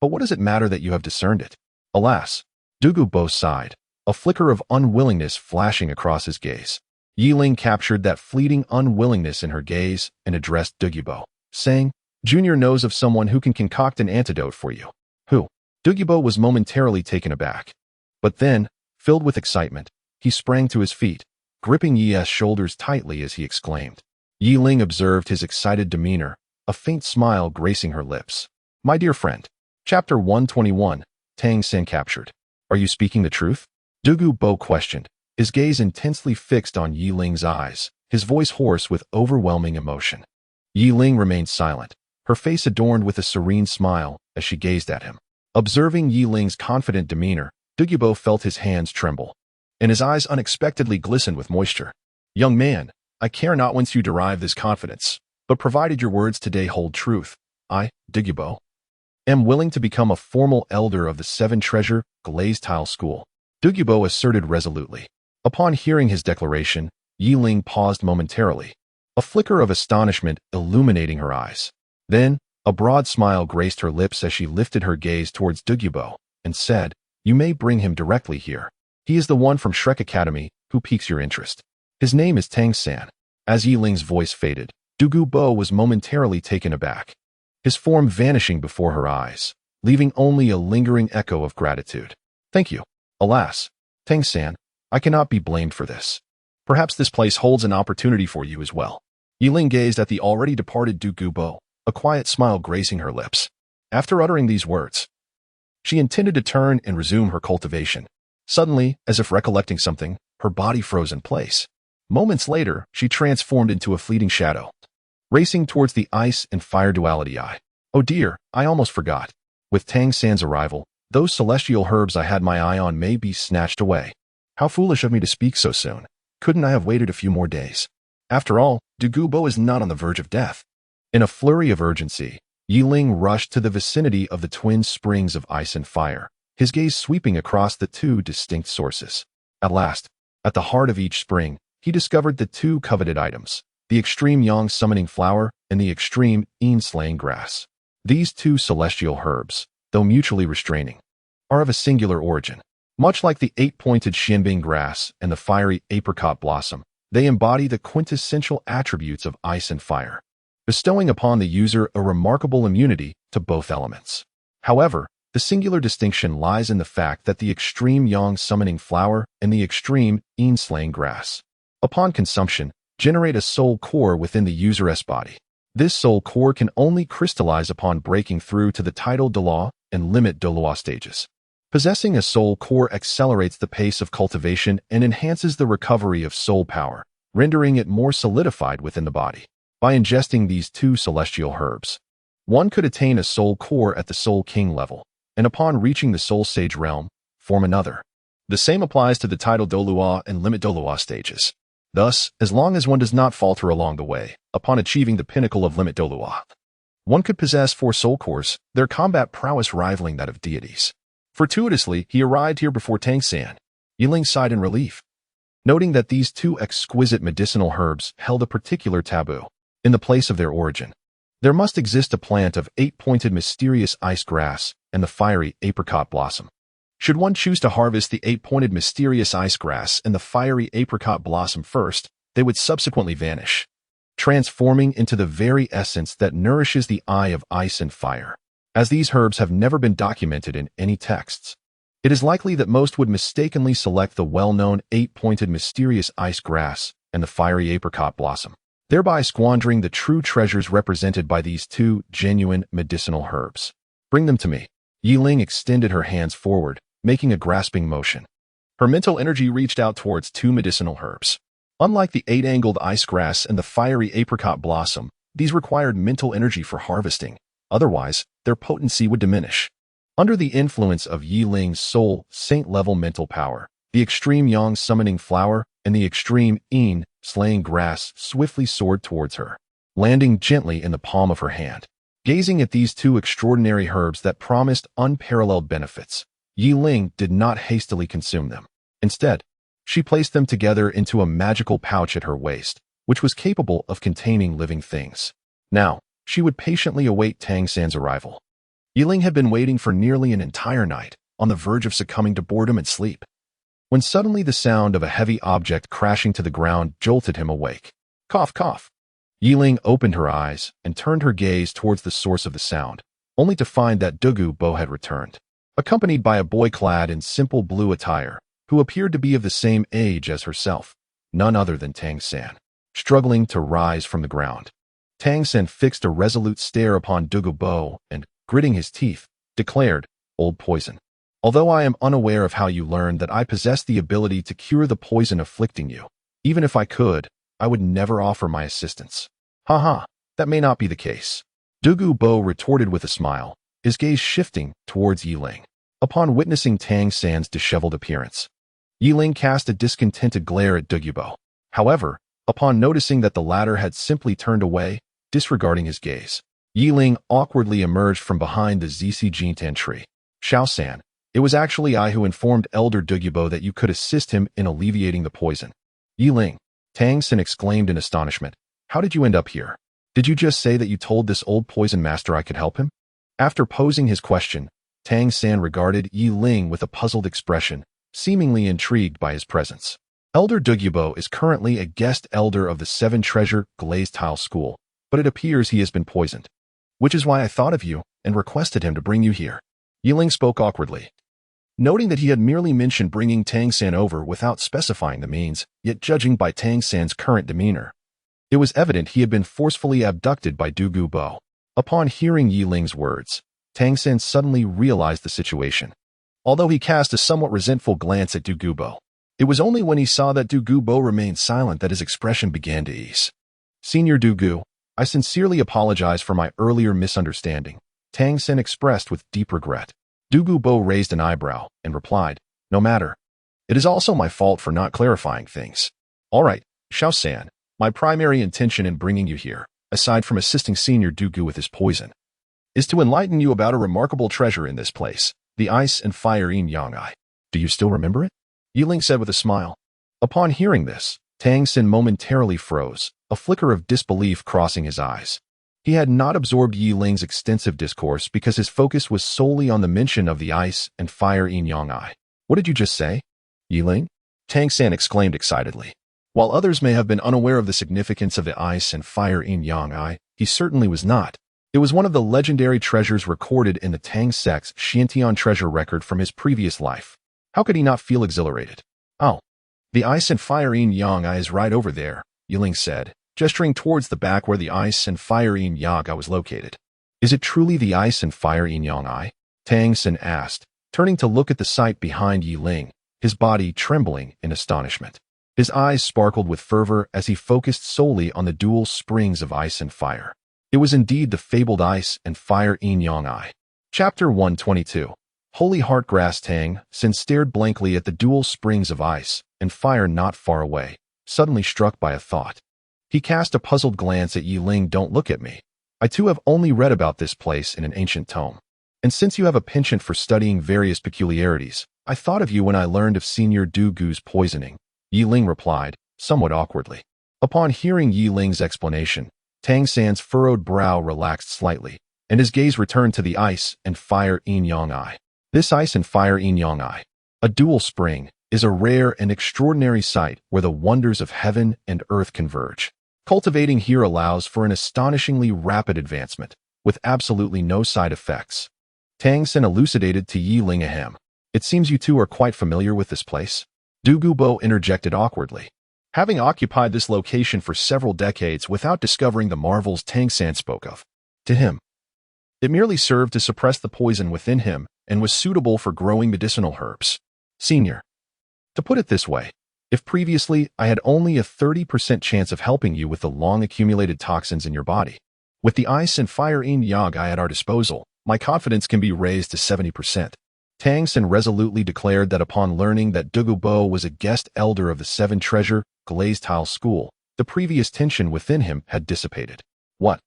But what does it matter that you have discerned it?" "Alas," Douluo sighed, a flicker of unwillingness flashing across his gaze. Yi Ling captured that fleeting unwillingness in her gaze and addressed Douluo, saying, "Junior knows of someone who can concoct an antidote for you." "Who?" Douluo was momentarily taken aback. But then, filled with excitement, he sprang to his feet, gripping Yi's shoulders tightly as he exclaimed. Yi Ling observed his excited demeanor, a faint smile gracing her lips. "My dear friend." Chapter 121, Tang San captured. Are you speaking the truth? Douluo questioned, his gaze intensely fixed on Yi Ling's eyes, his voice hoarse with overwhelming emotion. Yi Ling remained silent, her face adorned with a serene smile as she gazed at him. Observing Yi Ling's confident demeanor, Douluo felt his hands tremble, and his eyes unexpectedly glistened with moisture. Young man, I care not whence you derive this confidence, but provided your words today hold truth, I, Douluo, am willing to become a formal elder of the Seven Treasure Glazed Tile School. Douluo asserted resolutely. Upon hearing his declaration, Yi Ling paused momentarily, a flicker of astonishment illuminating her eyes. Then, a broad smile graced her lips as she lifted her gaze towards Douluo and said, You may bring him directly here. He is the one from Shrek Academy who piques your interest. His name is Tang-san. As Yi Ling's voice faded, Douluo was momentarily taken aback, his form vanishing before her eyes, leaving only a lingering echo of gratitude. Thank you. Alas, Tang-san, I cannot be blamed for this. Perhaps this place holds an opportunity for you as well. Yi Ling gazed at the already departed Douluo, a quiet smile gracing her lips. After uttering these words, she intended to turn and resume her cultivation. Suddenly, as if recollecting something, her body froze in place. Moments later, she transformed into a fleeting shadow, racing towards the ice and fire duality eye. Oh dear, I almost forgot. With Tang-san's arrival, those celestial herbs I had my eye on may be snatched away. How foolish of me to speak so soon. Couldn't I have waited a few more days? After all, Douluo is not on the verge of death. In a flurry of urgency, Yi Ling rushed to the vicinity of the twin springs of ice and fire, his gaze sweeping across the two distinct sources. At last, at the heart of each spring, he discovered the two coveted items, the extreme yang summoning flower and the extreme yin slaying grass. These two celestial herbs, though mutually restraining, are of a singular origin. Much like the eight-pointed xianbing grass and the fiery apricot blossom, they embody the quintessential attributes of ice and fire, bestowing upon the user a remarkable immunity to both elements. However, the singular distinction lies in the fact that the extreme yang summoning flower and the extreme yin slaying grass, upon consumption, generate a soul core within the user's body. This soul core can only crystallize upon breaking through to the tidal Douluo and limit Douluo stages. Possessing a soul core accelerates the pace of cultivation and enhances the recovery of soul power, rendering it more solidified within the body. By ingesting these two celestial herbs, one could attain a soul core at the Soul King level, and upon reaching the Soul Sage realm, form another. The same applies to the tidal Douluo and limit Douluo stages. Thus, as long as one does not falter along the way, upon achieving the pinnacle of limit Douluo, one could possess 4 soul cores, their combat prowess rivaling that of deities. Fortuitously, he arrived here before Tang-san. Yi Ling sighed in relief, noting that these two exquisite medicinal herbs held a particular taboo. In the place of their origin, there must exist a plant of 8-pointed mysterious ice grass and the fiery apricot blossom. Should one choose to harvest the 8-pointed mysterious ice grass and the fiery apricot blossom first, they would subsequently vanish, transforming into the very essence that nourishes the eye of ice and fire. As these herbs have never been documented in any texts, it is likely that most would mistakenly select the well-known 8-pointed mysterious ice grass and the fiery apricot blossom, thereby squandering the true treasures represented by these two genuine medicinal herbs. Bring them to me. Yi Ling extended her hands forward, making a grasping motion. Her mental energy reached out towards 2 medicinal herbs. Unlike the 8-angled ice grass and the fiery apricot blossom, these required mental energy for harvesting. Otherwise, their potency would diminish. Under the influence of Yi Ling's soul saint-level mental power, the extreme yang summoning flower and the extreme yin slaying grass swiftly soared towards her, landing gently in the palm of her hand. Gazing at these two extraordinary herbs that promised unparalleled benefits, Yi Ling did not hastily consume them. Instead, she placed them together into a magical pouch at her waist, which was capable of containing living things. Now, she would patiently await Tang-san's arrival. Yi Ling had been waiting for nearly an entire night, on the verge of succumbing to boredom and sleep, when suddenly the sound of a heavy object crashing to the ground jolted him awake. Cough, cough. Yi Ling opened her eyes and turned her gaze towards the source of the sound, only to find that Douluo had returned, accompanied by a boy clad in simple blue attire, who appeared to be of the same age as herself, none other than Tang-san. Struggling to rise from the ground, Tang-san fixed a resolute stare upon Douluo and, gritting his teeth, declared, "Old poison." Although I am unaware of how you learned that I possess the ability to cure the poison afflicting you, even if I could, I would never offer my assistance. Haha, that may not be the case. Douluo retorted with a smile, his gaze shifting towards Yiling. Upon witnessing Tang San's disheveled appearance, Yiling cast a discontented glare at Douluo. However, upon noticing that the latter had simply turned away, disregarding his gaze, Yiling awkwardly emerged from behind the Zizi Jintan tree. Xiao-san, it was actually I who informed Elder Douluo that you could assist him in alleviating the poison. Yiling, Tang San exclaimed in astonishment. How did you end up here? Did you just say that you told this old poison master I could help him? After posing his question, Tang San regarded Yiling with a puzzled expression, seemingly intrigued by his presence. Elder Douluo is currently a guest elder of the Seven Treasure Glazed Tile School, but it appears he has been poisoned. Which is why I thought of you and requested him to bring you here. Yiling spoke awkwardly. Noting that he had merely mentioned bringing Tang San over without specifying the means, yet judging by Tang San's current demeanor, it was evident he had been forcefully abducted by Douluo. Upon hearing Yiling's words, Tang San suddenly realized the situation. Although he cast a somewhat resentful glance at Douluo, it was only when he saw that Douluo remained silent that his expression began to ease. Senior Douluo, I sincerely apologize for my earlier misunderstanding, Tang San expressed with deep regret. Douluo raised an eyebrow and replied, No matter. It is also my fault for not clarifying things. All right, Xiao-san, my primary intention in bringing you here, aside from assisting Senior Douluo with his poison, is to enlighten you about a remarkable treasure in this place, the ice and fire yin-yang eye. Do you still remember it? Yiling said with a smile. Upon hearing this, Tang San momentarily froze, a flicker of disbelief crossing his eyes. He had not absorbed Yiling's extensive discourse because his focus was solely on the mention of the ice and fire yin-yang eye. What did you just say? Yiling? Tang San exclaimed excitedly. While others may have been unaware of the significance of the ice and fire yin-yang eye, he certainly was not. It was one of the legendary treasures recorded in the Tang sect's Xiantian treasure record from his previous life. How could he not feel exhilarated? Oh, the ice and fire yin-yang eye is right over there, Yiling said, gesturing towards the back where the ice and fire yin-yang eye was located. Is it truly the ice and fire yin-yang eye? Tang San asked, turning to look at the sight behind Yiling, his body trembling in astonishment. His eyes sparkled with fervor as he focused solely on the dual springs of ice and fire. It was indeed the fabled ice and fire yin-yang eye. Chapter 122. Holy Heart Grass. Tang San stared blankly at the dual springs of ice and fire not far away, suddenly struck by a thought. He cast a puzzled glance at Yiling. Don't look at me. I too have only read about this place in an ancient tome. And since you have a penchant for studying various peculiarities, I thought of you when I learned of Senior Douluo's poisoning. Yiling replied, somewhat awkwardly. Upon hearing Yiling's explanation, Tang San's furrowed brow relaxed slightly, and his gaze returned to the ice and fire yin-yang eye. This ice and fire yin-yang eye, a dual spring, is a rare and extraordinary sight where the wonders of heaven and earth converge. Cultivating here allows for an astonishingly rapid advancement, with absolutely no side effects. Tang San elucidated to Yiling ahem. It seems you two are quite familiar with this place. Douluo interjected awkwardly. Having occupied this location for several decades without discovering the marvels Tang San spoke of, to him, it merely served to suppress the poison within him and was suitable for growing medicinal herbs. Senior. To put it this way, if previously I had only a 30% chance of helping you with the long-accumulated toxins in your body, with the ice and fire yin-yang eye at our disposal, my confidence can be raised to 70%. Tang San resolutely declared that upon learning that Douluo was a guest elder of the Seven Treasure Glazed Tile School, the previous tension within him had dissipated. What?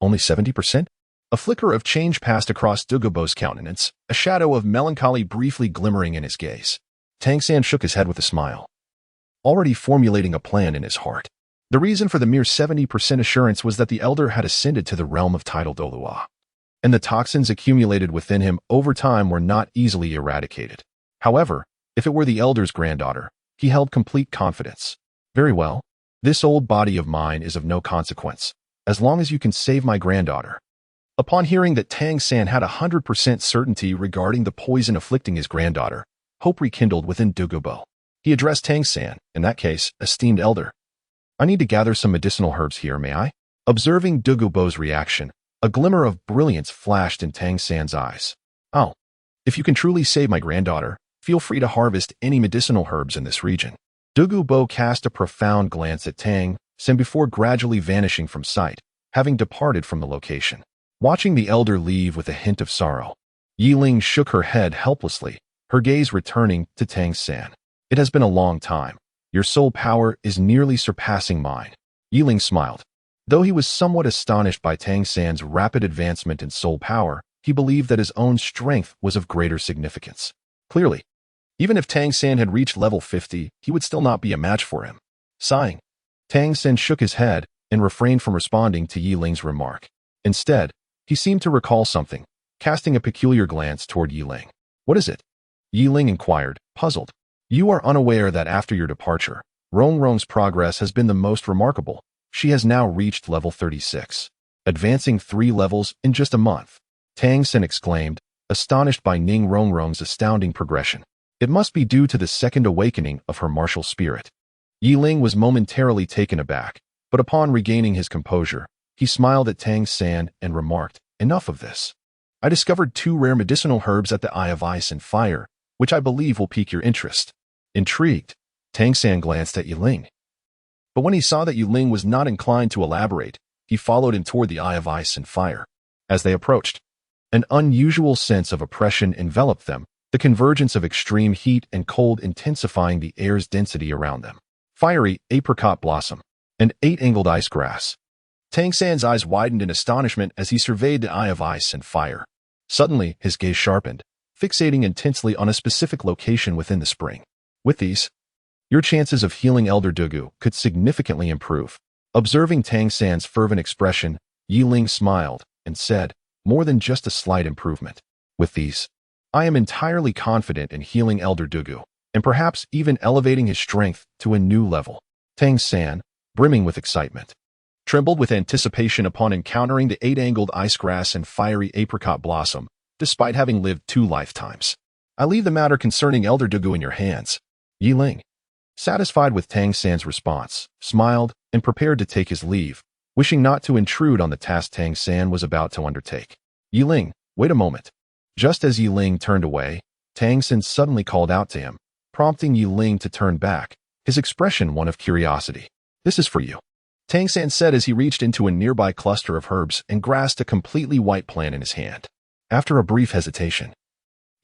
Only 70%? A flicker of change passed across Douluo's countenance, a shadow of melancholy briefly glimmering in his gaze. Tang San shook his head with a smile, already formulating a plan in his heart. The reason for the mere 70% assurance was that the elder had ascended to the realm of tidal Douluo, and the toxins accumulated within him over time were not easily eradicated. However, if it were the elder's granddaughter, he held complete confidence. Very well, this old body of mine is of no consequence, as long as you can save my granddaughter. Upon hearing that Tang San had 100% certainty regarding the poison afflicting his granddaughter, hope rekindled within Douluo. He addressed Tang San, in that case, esteemed elder. I need to gather some medicinal herbs here, may I? Observing Douluo's reaction, a glimmer of brilliance flashed in Tang San's eyes. Oh, If you can truly save my granddaughter, feel free to harvest any medicinal herbs in this region. Douluo cast a profound glance at Tang Sen before gradually vanishing from sight, having departed from the location. Watching the elder leave with a hint of sorrow, Yiling shook her head helplessly, her gaze returning to Tang San. It has been a long time. Your soul power is nearly surpassing mine. Yiling smiled. Though he was somewhat astonished by Tang San's rapid advancement in soul power, he believed that his own strength was of greater significance. Clearly, even if Tang San had reached level 50, he would still not be a match for him. Sighing, Tang San shook his head and refrained from responding to Yiling's remark. Instead, he seemed to recall something, casting a peculiar glance toward Yiling. What is it? Yiling inquired, puzzled. You are unaware that after your departure, Rongrong's progress has been the most remarkable. She has now reached level 36, advancing 3 levels in just a month. Tang Sen exclaimed, astonished by Ning Rongrong's astounding progression. It must be due to the second awakening of her martial spirit. Yiling was momentarily taken aback, but upon regaining his composure, he smiled at Tang San and remarked, enough of this. I discovered 2 rare medicinal herbs at the Eye of Ice and Fire, which I believe will pique your interest. Intrigued, Tang San glanced at Yiling. But when he saw that Yiling was not inclined to elaborate, he followed him toward the Eye of Ice and Fire. As they approached, an unusual sense of oppression enveloped them, the convergence of extreme heat and cold intensifying the air's density around them. Fiery apricot blossom and 8-angled ice grass. Tang San's eyes widened in astonishment as he surveyed the Eye of Ice and Fire. Suddenly, his gaze sharpened, fixating intensely on a specific location within the spring. With these, your chances of healing Elder Douluo could significantly improve. Observing Tang San's fervent expression, Yiling smiled and said, more than just a slight improvement. With these, I am entirely confident in healing Elder Douluo, and perhaps even elevating his strength to a new level. Tang San, brimming with excitement, trembled with anticipation upon encountering the 8-angled ice grass and fiery apricot blossom, despite having lived 2 lifetimes. I leave the matter concerning Elder Douluo in your hands. Yiling, satisfied with Tang San's response, smiled and prepared to take his leave, wishing not to intrude on the task Tang San was about to undertake. Yiling, wait a moment. Just as Yiling turned away, Tang San suddenly called out to him, prompting Yiling to turn back, his expression one of curiosity. This is for you, Tang San said as he reached into a nearby cluster of herbs and grasped a completely white plant in his hand. After a brief hesitation,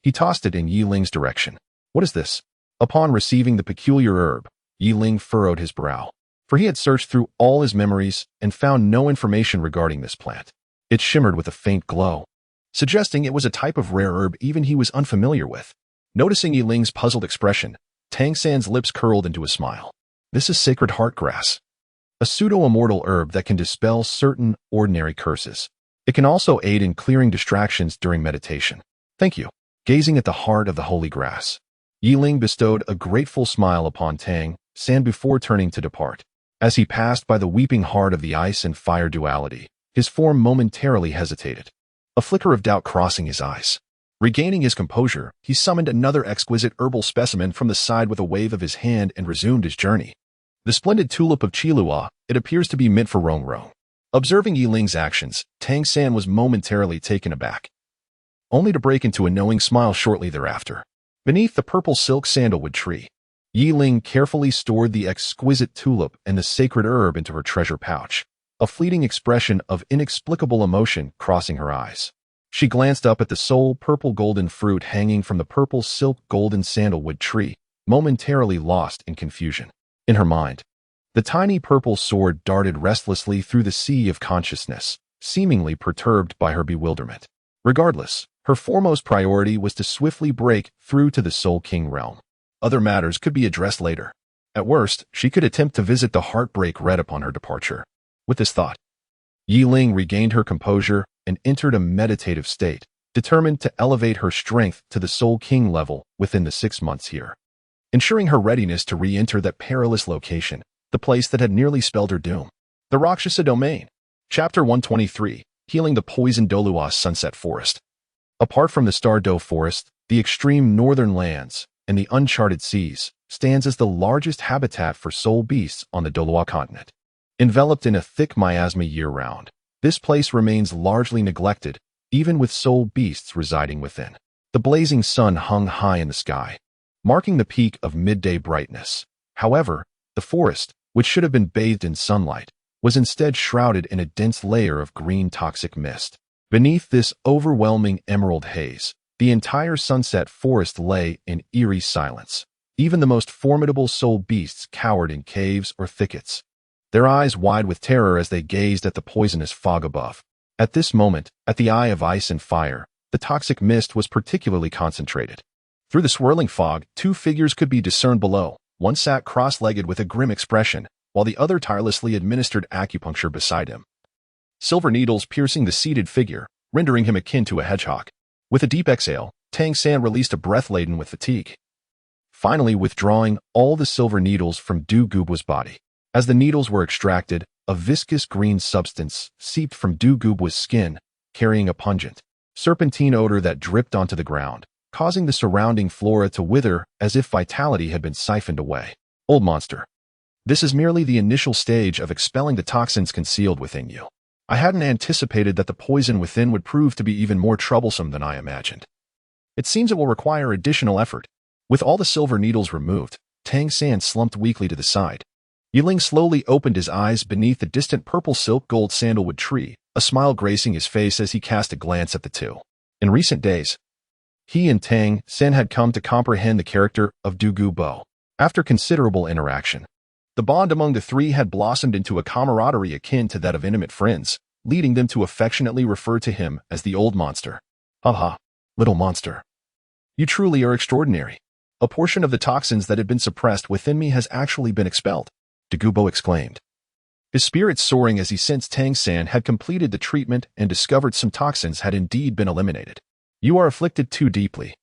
he tossed it in Yiling's direction. What is this? Upon receiving the peculiar herb, Yiling furrowed his brow, for he had searched through all his memories and found no information regarding this plant. It shimmered with a faint glow, suggesting it was a type of rare herb even he was unfamiliar with. Noticing Yiling's puzzled expression, Tang San's lips curled into a smile. This is sacred heart grass, a pseudo-immortal herb that can dispel certain ordinary curses. It can also aid in clearing distractions during meditation. Thank you. Gazing at the heart of the holy grass, Yiling bestowed a grateful smile upon Tang San before turning to depart. As he passed by the weeping heart of the ice and fire duality, his form momentarily hesitated, a flicker of doubt crossing his eyes. Regaining his composure, he summoned another exquisite herbal specimen from the side with a wave of his hand and resumed his journey. The splendid tulip of Douluo, it appears to be meant for Rongrong. Observing Yiling's actions, Tang San was momentarily taken aback, only to break into a knowing smile shortly thereafter. Beneath the purple silk sandalwood tree, Yiling carefully stored the exquisite tulip and the sacred herb into her treasure pouch, a fleeting expression of inexplicable emotion crossing her eyes. She glanced up at the sole purple golden fruit hanging from the purple silk golden sandalwood tree, momentarily lost in confusion. In her mind, the tiny purple sword darted restlessly through the sea of consciousness, seemingly perturbed by her bewilderment. Regardless, her foremost priority was to swiftly break through to the Soul King realm. Other matters could be addressed later. At worst, she could attempt to visit the heartbreak read upon her departure. With this thought, Yiling regained her composure and entered a meditative state, determined to elevate her strength to the Soul King level within the 6 months here. Ensuring her readiness to re-enter that perilous location, the place that had nearly spelled her doom. The Rakshasa Domain. Chapter 123, Healing the Poisoned Douluo Sunset Forest. Apart from the Star Doe Forest, the extreme northern lands and the uncharted seas stands as the largest habitat for soul beasts on the Douluo continent. Enveloped in a thick miasma year-round, this place remains largely neglected, even with soul beasts residing within. The blazing sun hung high in the sky, marking the peak of midday brightness. However, the forest, which should have been bathed in sunlight, was instead shrouded in a dense layer of green toxic mist. Beneath this overwhelming emerald haze, the entire sunset forest lay in eerie silence. Even the most formidable soul beasts cowered in caves or thickets, their eyes wide with terror as they gazed at the poisonous fog above. At this moment, at the eye of ice and fire, the toxic mist was particularly concentrated. Through the swirling fog, two figures could be discerned below. One sat cross-legged with a grim expression, while the other tirelessly administered acupuncture beside him. Silver needles piercing the seated figure, rendering him akin to a hedgehog. With a deep exhale, Tang San released a breath laden with fatigue, finally withdrawing all the silver needles from Du Gubo's body. As the needles were extracted, a viscous green substance seeped from Du Gubo's skin, carrying a pungent, serpentine odor that dripped onto the ground, causing the surrounding flora to wither as if vitality had been siphoned away. Old monster. This is merely the initial stage of expelling the toxins concealed within you. I hadn't anticipated that the poison within would prove to be even more troublesome than I imagined. It seems it will require additional effort. With all the silver needles removed, Tang San slumped weakly to the side. Yiling slowly opened his eyes beneath the distant purple silk gold sandalwood tree, a smile gracing his face as he cast a glance at the two. In recent days, he and Tang San had come to comprehend the character of Du Gubo. After considerable interaction, the bond among the three had blossomed into a camaraderie akin to that of intimate friends, leading them to affectionately refer to him as the old monster. Haha, little monster. You truly are extraordinary. A portion of the toxins that had been suppressed within me has actually been expelled, Du Gubo exclaimed, his spirits soaring as he sensed Tang San had completed the treatment and discovered some toxins had indeed been eliminated. You are afflicted too deeply.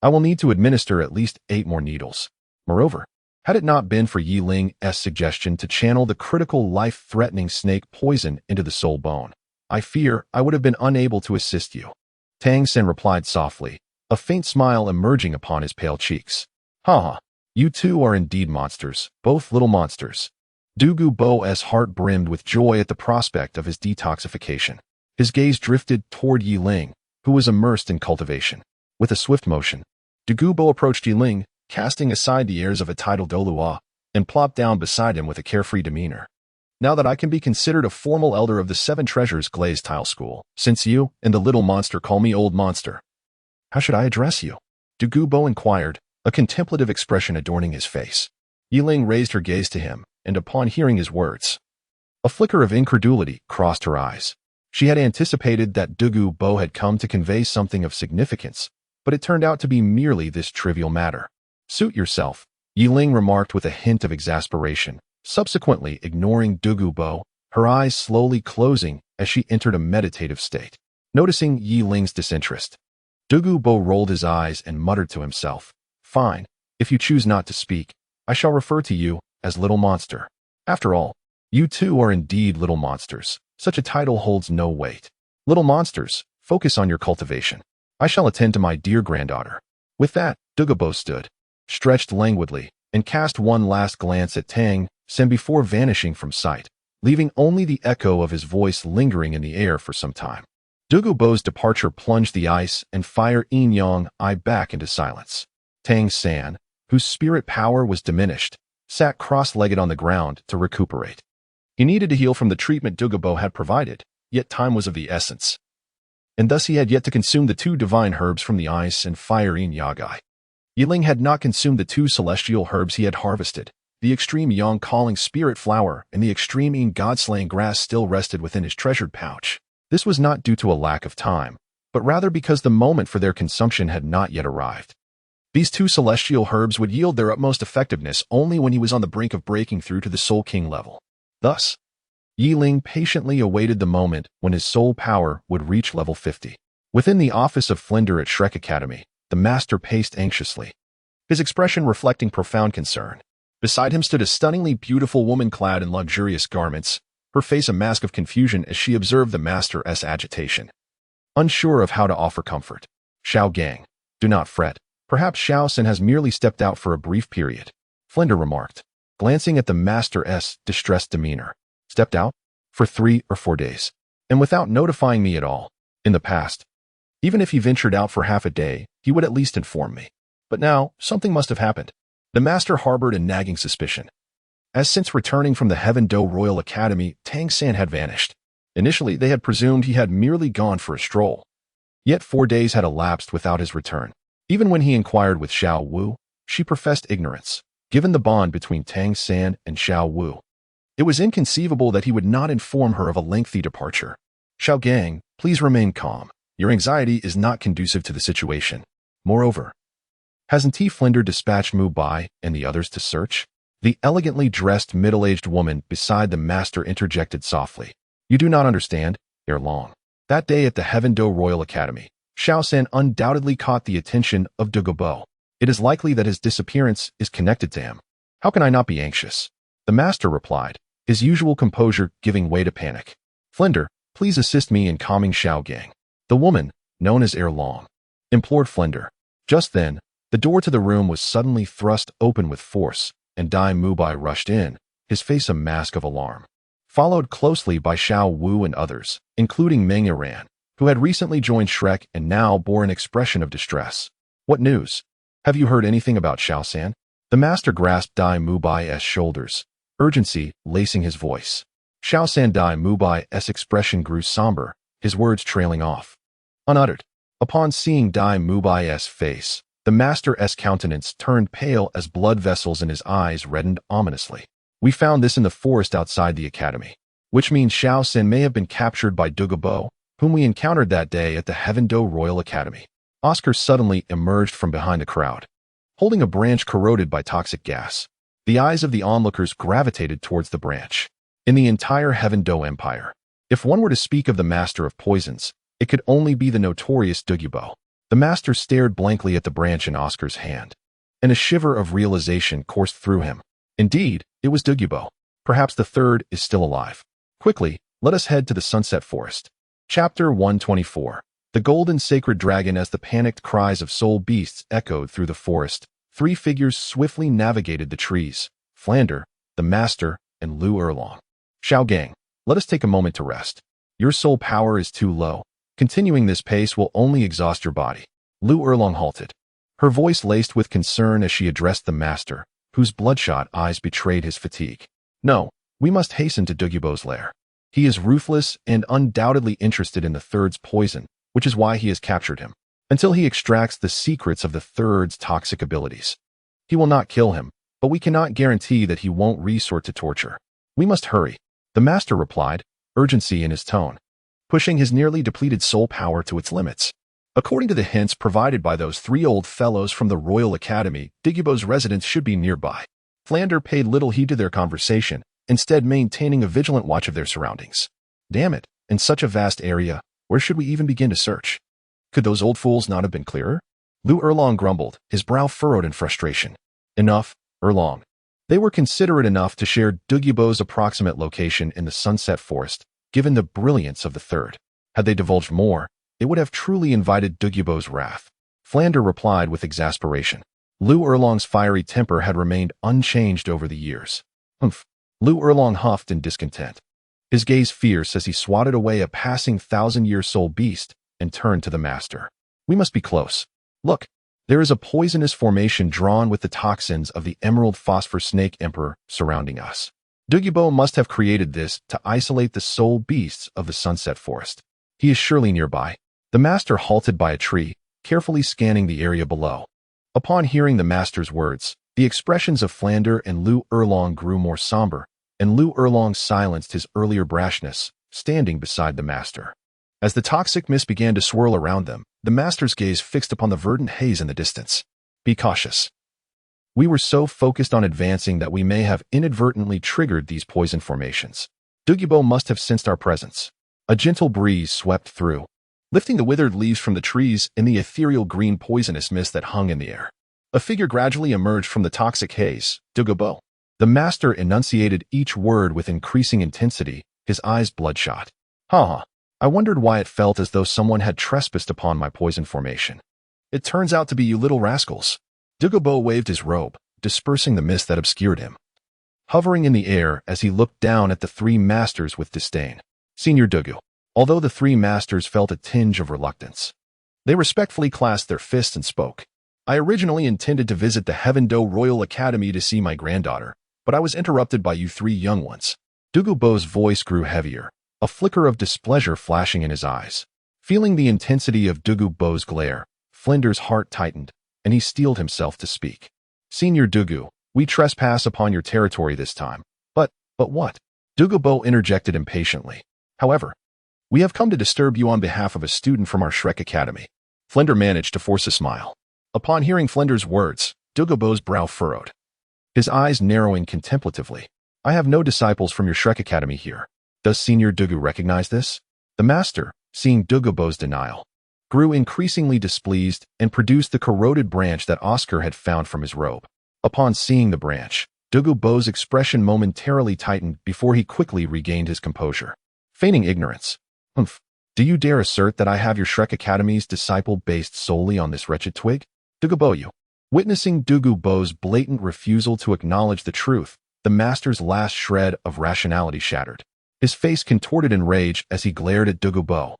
I will need to administer at least 8 more needles. Moreover, had it not been for Yiling's suggestion to channel the critical life-threatening snake poison into the soul bone, I fear I would have been unable to assist you. Tang San replied softly, a faint smile emerging upon his pale cheeks. Haha, you two are indeed monsters, both little monsters. Du Gubo's heart brimmed with joy at the prospect of his detoxification. His gaze drifted toward Yiling, who was immersed in cultivation. With a swift motion, Du Gubo approached Yiling, casting aside the airs of a titled Douluo, and plopped down beside him with a carefree demeanor. Now that I can be considered a formal elder of the 7 Treasures Glazed Tile School, since you and the little monster call me old monster, how should I address you? Du Gubo inquired, a contemplative expression adorning his face. Yiling raised her gaze to him, and upon hearing his words, a flicker of incredulity crossed her eyes. She had anticipated that Du Gubo had come to convey something of significance, but it turned out to be merely this trivial matter. Suit yourself, Yiling remarked with a hint of exasperation, subsequently ignoring Du Gubo, her eyes slowly closing as she entered a meditative state. Noticing Yiling's disinterest, Du Gubo rolled his eyes and muttered to himself, Fine, if you choose not to speak, I shall refer to you as Little Monster. After all, you two are indeed little monsters. Such a title holds no weight. Little monsters, focus on your cultivation. I shall attend to my dear granddaughter. With that, Du Gubo stood, stretched languidly, and cast one last glance at Tang San before vanishing from sight, leaving only the echo of his voice lingering in the air for some time. Du Gubo's departure plunged the ice and fire yin-yang eye back into silence. Tang San, whose spirit power was diminished, sat cross-legged on the ground to recuperate. He needed to heal from the treatment Du Gubo had provided, yet time was of the essence, and thus he had yet to consume the 2 divine herbs from the ice and fire yin-yang. Yiling had not consumed the 2 celestial herbs he had harvested. The extreme yang calling spirit flower and the extreme yin god-slaying grass still rested within his treasured pouch. This was not due to a lack of time, but rather because the moment for their consumption had not yet arrived. These 2 celestial herbs would yield their utmost effectiveness only when he was on the brink of breaking through to the Soul King level. Thus, Yiling patiently awaited the moment when his soul power would reach level 50. Within the office of Flinder at Shrek Academy, the master paced anxiously, his expression reflecting profound concern. Beside him stood a stunningly beautiful woman clad in luxurious garments, her face a mask of confusion as she observed the master's agitation. Unsure of how to offer comfort. Xiao Gang, do not fret. Perhaps Xiao San has merely stepped out for a brief period, Flinder remarked, glancing at the master's distressed demeanor. Stepped out? For 3 or 4 days. And without notifying me at all. In the past, even if he ventured out for half a day, he would at least inform me. But now, something must have happened. The master harbored a nagging suspicion, as since returning from the Heaven Do Royal Academy, Tang San had vanished. Initially, they had presumed he had merely gone for a stroll. Yet 4 days had elapsed without his return. Even when he inquired with Xiao Wu, she professed ignorance, given the bond between Tang San and Xiao Wu. It was inconceivable that he would not inform her of a lengthy departure. Xiao Gang, please remain calm. Your anxiety is not conducive to the situation. Moreover, hasn't T. Flinder dispatched Mu Bai and the others to search? The elegantly dressed middle-aged woman beside the master interjected softly. You do not understand, ere long. That day at the Heaven Do Royal Academy, Xiao San undoubtedly caught the attention of Douluo. It is likely that his disappearance is connected to him. How can I not be anxious? The master replied, his usual composure giving way to panic. Flinder, please assist me in calming Xiao Gang. The woman, known as ere long, implored Flinder. Just then, the door to the room was suddenly thrust open with force, and Dai Mubai rushed in, his face a mask of alarm. Followed closely by Xiao Wu and others, including Meng Iran, who had recently joined Shrek and now bore an expression of distress. What news? Have you heard anything about Xiao San? The master grasped Dai Mubai's shoulders, urgency lacing his voice. Xiao San Dai Mubai's expression grew somber, his words trailing off. Unuttered. Upon seeing Dai Mubai's face, the master's countenance turned pale as blood vessels in his eyes reddened ominously. We found this in the forest outside the academy, which means Xiao San may have been captured by Douluo, whom we encountered that day at the Heaven Do Royal Academy. Oscar suddenly emerged from behind the crowd, holding a branch corroded by toxic gas. The eyes of the onlookers gravitated towards the branch. In the entire Heaven Do Empire, if one were to speak of the master of poisons, it could only be the notorious Douluo. The master stared blankly at the branch in Oscar's hand, and a shiver of realization coursed through him. Indeed, it was Douluo. Perhaps the third is still alive. Quickly, let us head to the Sunset Forest. Chapter 124. The Golden Sacred Dragon. As the panicked cries of soul beasts echoed through the forest, 3 figures swiftly navigated the trees. Flander, the master, and Lu Erlong. Xiao Gang, let us take a moment to rest. Your soul power is too low. Continuing this pace will only exhaust your body. Lu Erlong halted, her voice laced with concern as she addressed the master, whose bloodshot eyes betrayed his fatigue. No, we must hasten to Douluo's lair. He is ruthless and undoubtedly interested in the third's poison, which is why he has captured him. Until he extracts the secrets of the third's toxic abilities. He will not kill him, but we cannot guarantee that he won't resort to torture. We must hurry, the master replied, urgency in his tone, pushing his nearly depleted soul power to its limits. According to the hints provided by those 3 old fellows from the Royal Academy, Douluo's residence should be nearby. Flander paid little heed to their conversation, instead maintaining a vigilant watch of their surroundings. Damn it, in such a vast area, where should we even begin to search? Could those old fools not have been clearer? Lu Erlong grumbled, his brow furrowed in frustration. Enough, Erlong. They were considerate enough to share Douluo's approximate location in the Sunset Forest, given the brilliance of the third. Had they divulged more, it would have truly invited Douluo's wrath. Flander replied with exasperation. Lu Erlong's fiery temper had remained unchanged over the years. Humph. Lu Erlong huffed in discontent, his gaze fierce as he swatted away a passing 1,000-year soul beast and turned to the master. We must be close. Look, there is a poisonous formation drawn with the toxins of the Emerald Phosphor Snake Emperor surrounding us. Douluo must have created this to isolate the soul beasts of the Sunset Forest. He is surely nearby. The master halted by a tree, carefully scanning the area below. Upon hearing the master's words, the expressions of Flander and Lu Erlong grew more somber, and Lu Erlong silenced his earlier brashness, standing beside the master. As the toxic mist began to swirl around them, the master's gaze fixed upon the verdant haze in the distance. Be cautious. We were so focused on advancing that we may have inadvertently triggered these poison formations. Douluo must have sensed our presence. A gentle breeze swept through, lifting the withered leaves from the trees in the ethereal green poisonous mist that hung in the air. A figure gradually emerged from the toxic haze. Douluo. The master enunciated each word with increasing intensity, his eyes bloodshot. Ha! I wondered why it felt as though someone had trespassed upon my poison formation. It turns out to be you little rascals. Douluo waved his robe, dispersing the mist that obscured him, hovering in the air as he looked down at the 3 masters with disdain. Senior Douluo. Although the 3 masters felt a tinge of reluctance, They respectfully clasped their fists and spoke. I originally intended to visit the Heaven-Do Royal Academy to see my granddaughter, but I was interrupted by you three young ones. Douluo's voice grew heavier, a flicker of displeasure flashing in his eyes. Feeling the intensity of Douluo's glare, Flinder's heart tightened, and he steeled himself to speak. Senior Douluo, we trespass upon your territory this time. But what? Douluo interjected impatiently. However, we have come to disturb you on behalf of a student from our Shrek Academy. Flinder managed to force a smile. Upon hearing Flinder's words, Douluo's brow furrowed, his eyes narrowing contemplatively. I have no disciples from your Shrek Academy here. Does Senior Douluo recognize this? The master, seeing Douluo's denial, grew increasingly displeased and produced the corroded branch that Oscar had found from his robe. Upon seeing the branch, Douluo's expression momentarily tightened before he quickly regained his composure. Feigning ignorance. Do you dare assert that I have your Shrek Academy's disciple based solely on this wretched twig? Douluo. Witnessing Douluo's blatant refusal to acknowledge the truth, the master's last shred of rationality shattered. His face contorted in rage as he glared at Douluo,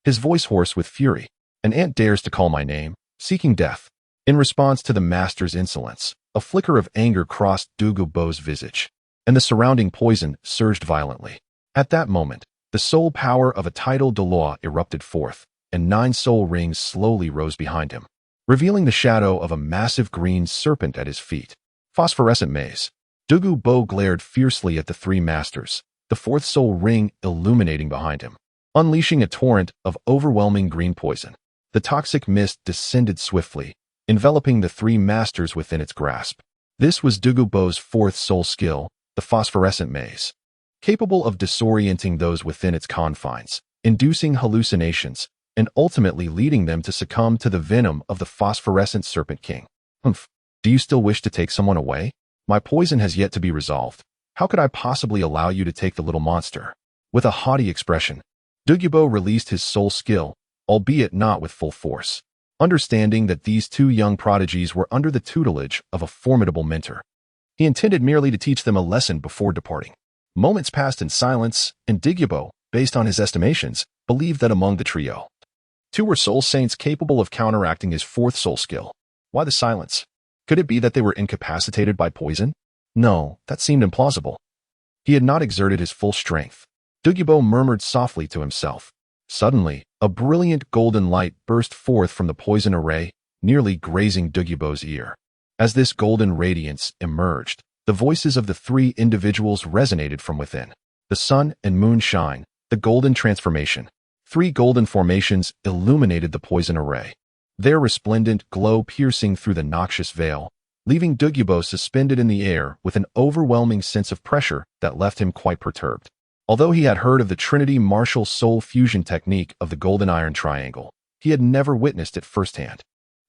his voice hoarse with fury. An ant dares to call my name, seeking death. In response to the master's insolence, a flicker of anger crossed Douluo's visage, and the surrounding poison surged violently. At that moment, the soul power of a tidal Douluo erupted forth, and 9 soul rings slowly rose behind him, revealing the shadow of a massive green serpent at his feet. Phosphorescent maze. Douluo glared fiercely at the 3 masters, the 4th soul ring illuminating behind him, unleashing a torrent of overwhelming green poison. The toxic mist descended swiftly, enveloping the 3 masters within its grasp. This was Douluo's 4th soul skill, the phosphorescent maze, capable of disorienting those within its confines, inducing hallucinations, and ultimately leading them to succumb to the venom of the phosphorescent Serpent King. Do you still wish to take someone away? My poison has yet to be resolved. How could I possibly allow you to take the little monster? With a haughty expression, Douluo released his soul skill, albeit not with full force. Understanding that these 2 young prodigies were under the tutelage of a formidable mentor, he intended merely to teach them a lesson before departing. Moments passed in silence, and Douluo, based on his estimations, believed that among the trio, 2 were soul saints capable of counteracting his 4th soul skill. Why the silence? Could it be that they were incapacitated by poison? No, that seemed implausible. He had not exerted his full strength. Douluo murmured softly to himself. Suddenly, a brilliant golden light burst forth from the poison array, nearly grazing Douluo's ear. As this golden radiance emerged, the voices of the 3 individuals resonated from within. The sun and moon shine, the golden transformation. 3 golden formations illuminated the poison array, their resplendent glow piercing through the noxious veil, leaving Douluo suspended in the air with an overwhelming sense of pressure that left him quite perturbed. Although he had heard of the Trinity Martial Soul Fusion technique of the Golden Iron Triangle, he had never witnessed it firsthand.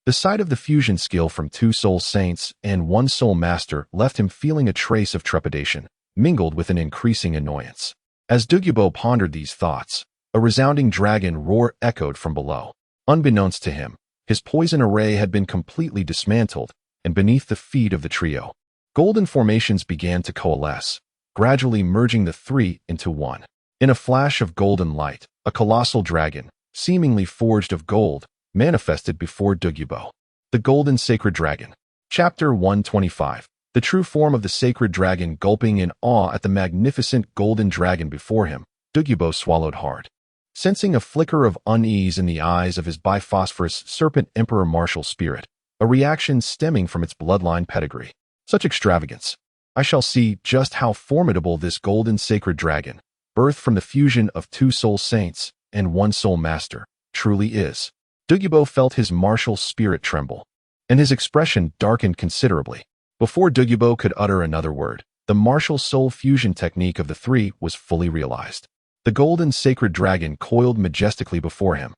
The sight of the fusion skill from 2 soul saints and 1 soul master left him feeling a trace of trepidation, mingled with an increasing annoyance. As Douluo pondered these thoughts, a resounding dragon roar echoed from below. Unbeknownst to him, his poison array had been completely dismantled, and beneath the feet of the trio, golden formations began to coalesce, gradually merging the 3 into one. In a flash of golden light, a colossal dragon, seemingly forged of gold, manifested before Douluo. The Golden Sacred Dragon. Chapter 125. The true form of the sacred dragon. Gulping in awe at the magnificent golden dragon before him, Douluo swallowed hard. Sensing a flicker of unease in the eyes of his biphosphorus serpent emperor martial spirit, a reaction stemming from its bloodline pedigree. Such extravagance. I shall see just how formidable this golden sacred dragon, birthed from the fusion of 2 soul saints and 1 soul master, truly is. Douluo felt his martial spirit tremble, and his expression darkened considerably. Before Douluo could utter another word, the martial soul fusion technique of the 3 was fully realized. The golden sacred dragon coiled majestically before him,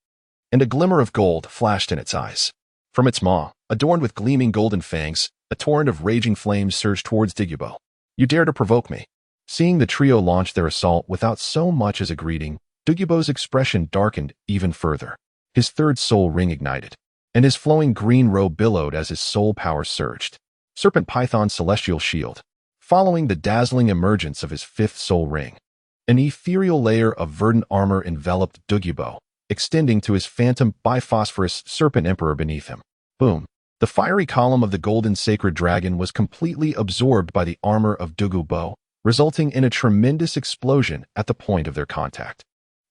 and a glimmer of gold flashed in its eyes. From its maw, adorned with gleaming golden fangs, a torrent of raging flames surged towards Douluo. You dare to provoke me? Seeing the trio launch their assault without so much as a greeting, Douluo's expression darkened even further. His 3rd soul ring ignited, and his flowing green robe billowed as his soul power surged. Serpent Python Celestial Shield. Following the dazzling emergence of his 5th soul ring, an ethereal layer of verdant armor enveloped Douluo, extending to his phantom biphosphorus serpent emperor beneath him. Boom. The fiery column of the golden sacred dragon was completely absorbed by the armor of Douluo, resulting in a tremendous explosion at the point of their contact.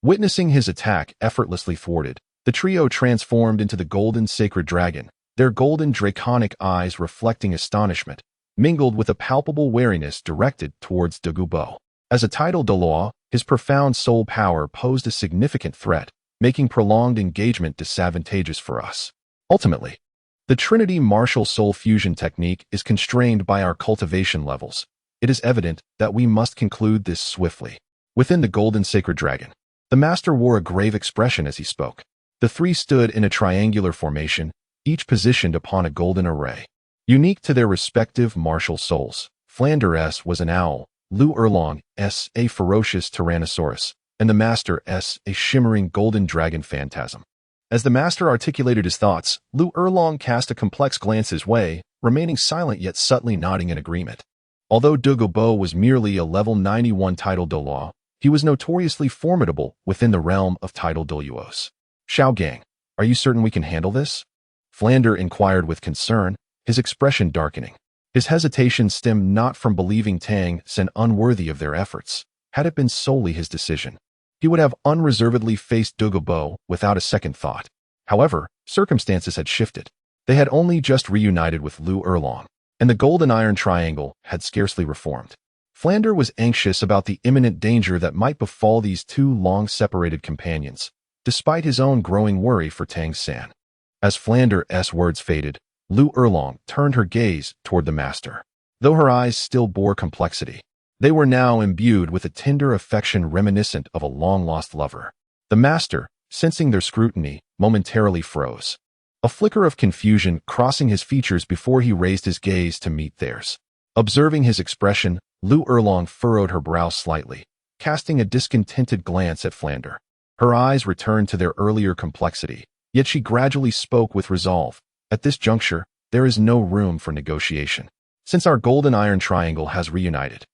Witnessing his attack effortlessly thwarted, the trio transformed into the golden sacred dragon, their golden draconic eyes reflecting astonishment, mingled with a palpable wariness directed towards Douluo. As a tidal Douluo, his profound soul power posed a significant threat, making prolonged engagement disadvantageous for us. Ultimately, the Trinity martial soul fusion technique is constrained by our cultivation levels. It is evident that we must conclude this swiftly. Within the golden sacred dragon, the master wore a grave expression as he spoke. The three stood in a triangular formation, each positioned upon a golden array. Unique to their respective martial souls, Flanders was an owl, Lu Erlong S a ferocious tyrannosaurus, and the master S a shimmering golden dragon phantasm. As the master articulated his thoughts, Lu Erlong cast a complex glance his way, remaining silent yet subtly nodding in agreement. Although Douluo was merely a level 91 tidal Douluo, he was notoriously formidable within the realm of tidal Douluos. Xiao Gang, are you certain we can handle this? Flander inquired with concern, his expression darkening. His hesitation stemmed not from believing Tang Sen unworthy of their efforts. Had it been solely his decision, he would have unreservedly faced Douluo without a second thought. However, circumstances had shifted. They had only just reunited with Lu Erlong, and the golden iron triangle had scarcely reformed. Flander was anxious about the imminent danger that might befall these two long-separated companions, despite his own growing worry for Tang San. As Flander's words faded, Lu Erlong turned her gaze toward the master. Though her eyes still bore complexity, they were now imbued with a tender affection reminiscent of a long-lost lover. The master, sensing their scrutiny, momentarily froze, a flicker of confusion crossing his features before he raised his gaze to meet theirs. Observing his expression, Lu Erlong furrowed her brow slightly, casting a discontented glance at Flander. Her eyes returned to their earlier complexity, yet she gradually spoke with resolve. At this juncture, there is no room for negotiation. Since our golden iron triangle has reunited,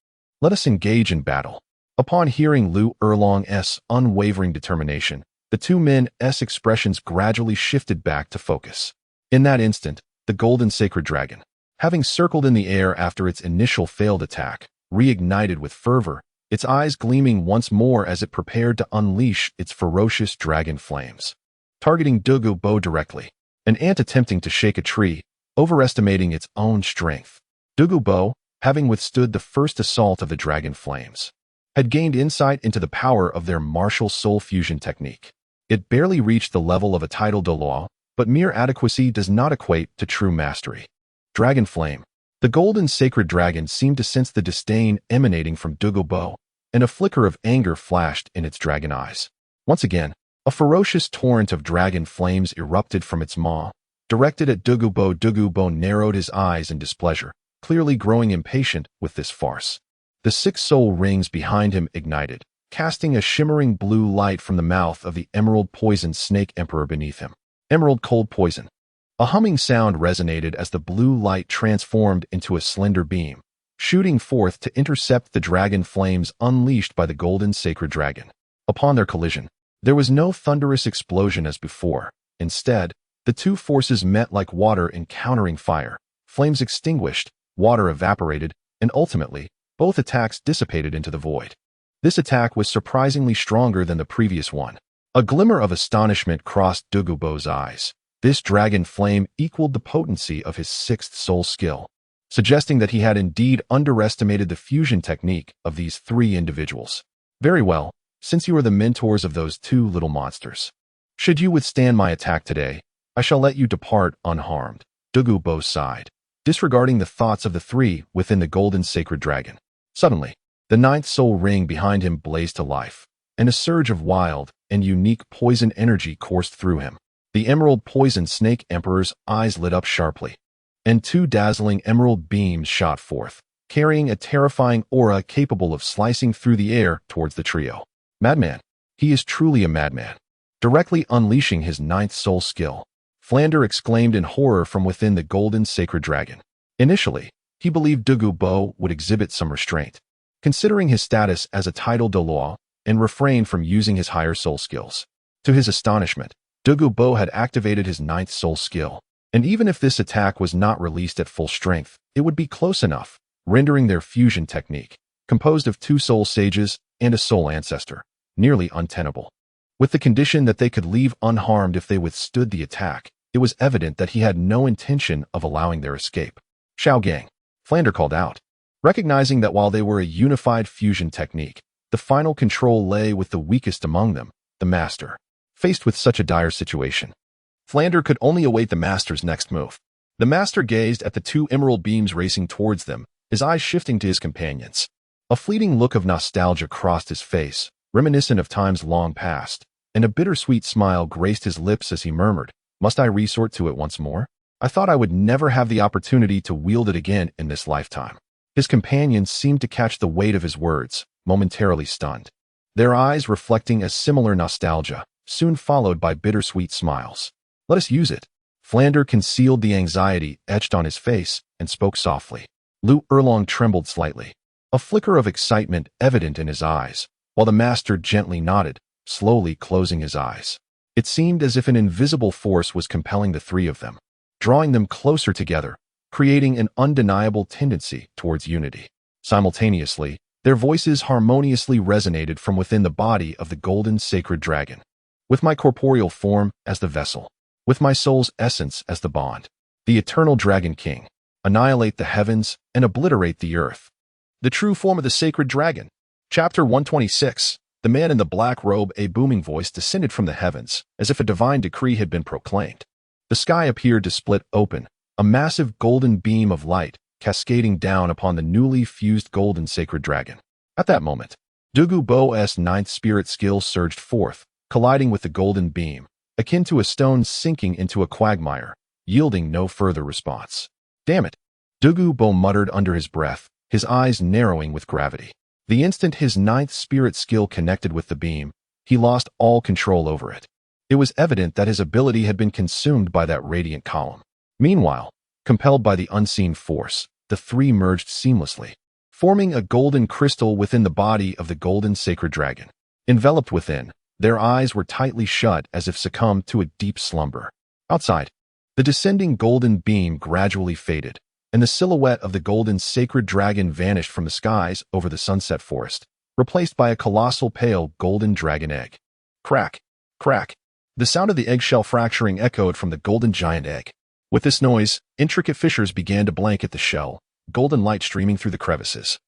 let us engage in battle. Upon hearing Lu Erlong's unwavering determination, the two men's expressions gradually shifted back to focus. In that instant, the golden sacred dragon, having circled in the air after its initial failed attack, reignited with fervor, its eyes gleaming once more as it prepared to unleash its ferocious dragon flames. Targeting Douluo directly, an ant attempting to shake a tree, overestimating its own strength. Douluo, having withstood the first assault of the dragon flames, had gained insight into the power of their martial soul fusion technique. It barely reached the level of a tidal Douluo, but mere adequacy does not equate to true mastery. Dragon flame. The golden sacred dragon seemed to sense the disdain emanating from Douluo, and a flicker of anger flashed in its dragon eyes. Once again, a ferocious torrent of dragon flames erupted from its maw, directed at Douluo. Douluo narrowed his eyes in displeasure, clearly growing impatient with this farce. The 6 soul rings behind him ignited, casting a shimmering blue light from the mouth of the emerald poison snake emperor beneath him. Emerald cold poison. A humming sound resonated as the blue light transformed into a slender beam, shooting forth to intercept the dragon flames unleashed by the golden sacred dragon. Upon their collision, there was no thunderous explosion as before. Instead, the two forces met like water encountering fire. Flames extinguished, water evaporated, and ultimately, both attacks dissipated into the void. This attack was surprisingly stronger than the previous one. A glimmer of astonishment crossed Douluo's eyes. This dragon flame equaled the potency of his 6th soul skill, suggesting that he had indeed underestimated the fusion technique of these 3 individuals. Very well, since you are the mentors of those 2 little monsters. Should you withstand my attack today, I shall let you depart unharmed. Douluo sighed, disregarding the thoughts of the 3 within the golden sacred dragon. Suddenly, the 9th soul ring behind him blazed to life, and a surge of wild and unique poison energy coursed through him. The emerald poison snake emperor's eyes lit up sharply, and 2 dazzling emerald beams shot forth, carrying a terrifying aura capable of slicing through the air towards the trio. Madman. He is truly a madman. Directly unleashing his 9th soul skill, Flander exclaimed in horror from within the golden sacred dragon. Initially, he believed Douluo would exhibit some restraint, considering his status as a tidal Douluo, and refrain from using his higher soul skills. To his astonishment, Douluo had activated his ninth soul skill, and even if this attack was not released at full strength, it would be close enough, rendering their fusion technique, composed of 2 soul sages and a soul ancestor, nearly untenable. With the condition that they could leave unharmed if they withstood the attack, it was evident that he had no intention of allowing their escape. "Shao Gang," Flander called out, recognizing that while they were a unified fusion technique, the final control lay with the weakest among them, the Master. Faced with such a dire situation, Flander could only await the Master's next move. The Master gazed at the 2 emerald beams racing towards them, his eyes shifting to his companions. A fleeting look of nostalgia crossed his face, reminiscent of times long past, and a bittersweet smile graced his lips as he murmured, "Must I resort to it once more? I thought I would never have the opportunity to wield it again in this lifetime." His companions seemed to catch the weight of his words, momentarily stunned. Their eyes reflecting a similar nostalgia, soon followed by bittersweet smiles. "Let us use it." Flander concealed the anxiety etched on his face and spoke softly. Lu Erlong trembled slightly, a flicker of excitement evident in his eyes, while the Master gently nodded, slowly closing his eyes. It seemed as if an invisible force was compelling the 3 of them, drawing them closer together, creating an undeniable tendency towards unity. Simultaneously, their voices harmoniously resonated from within the body of the golden sacred dragon. "With my corporeal form as the vessel, with my soul's essence as the bond, the eternal Dragon King, annihilate the heavens and obliterate the earth." The true form of the sacred dragon. Chapter 126. The man in the black robe. A booming voice descended from the heavens, as if a divine decree had been proclaimed. The sky appeared to split open, a massive golden beam of light cascading down upon the newly fused golden sacred dragon. At that moment, Douluo's 9th spirit skill surged forth, colliding with the golden beam, akin to a stone sinking into a quagmire, yielding no further response. "Damn it," Douluo muttered under his breath, his eyes narrowing with gravity. The instant his 9th spirit skill connected with the beam, he lost all control over it. It was evident that his ability had been consumed by that radiant column. Meanwhile, compelled by the unseen force, the 3 merged seamlessly, forming a golden crystal within the body of the golden sacred dragon. Enveloped within, their eyes were tightly shut as if succumbed to a deep slumber. Outside, the descending golden beam gradually faded, and the silhouette of the golden sacred dragon vanished from the skies over the sunset forest, replaced by a colossal pale golden dragon egg. Crack, crack. The sound of the eggshell fracturing echoed from the golden giant egg. With this noise, intricate fissures began to blanket the shell, golden light streaming through the crevices.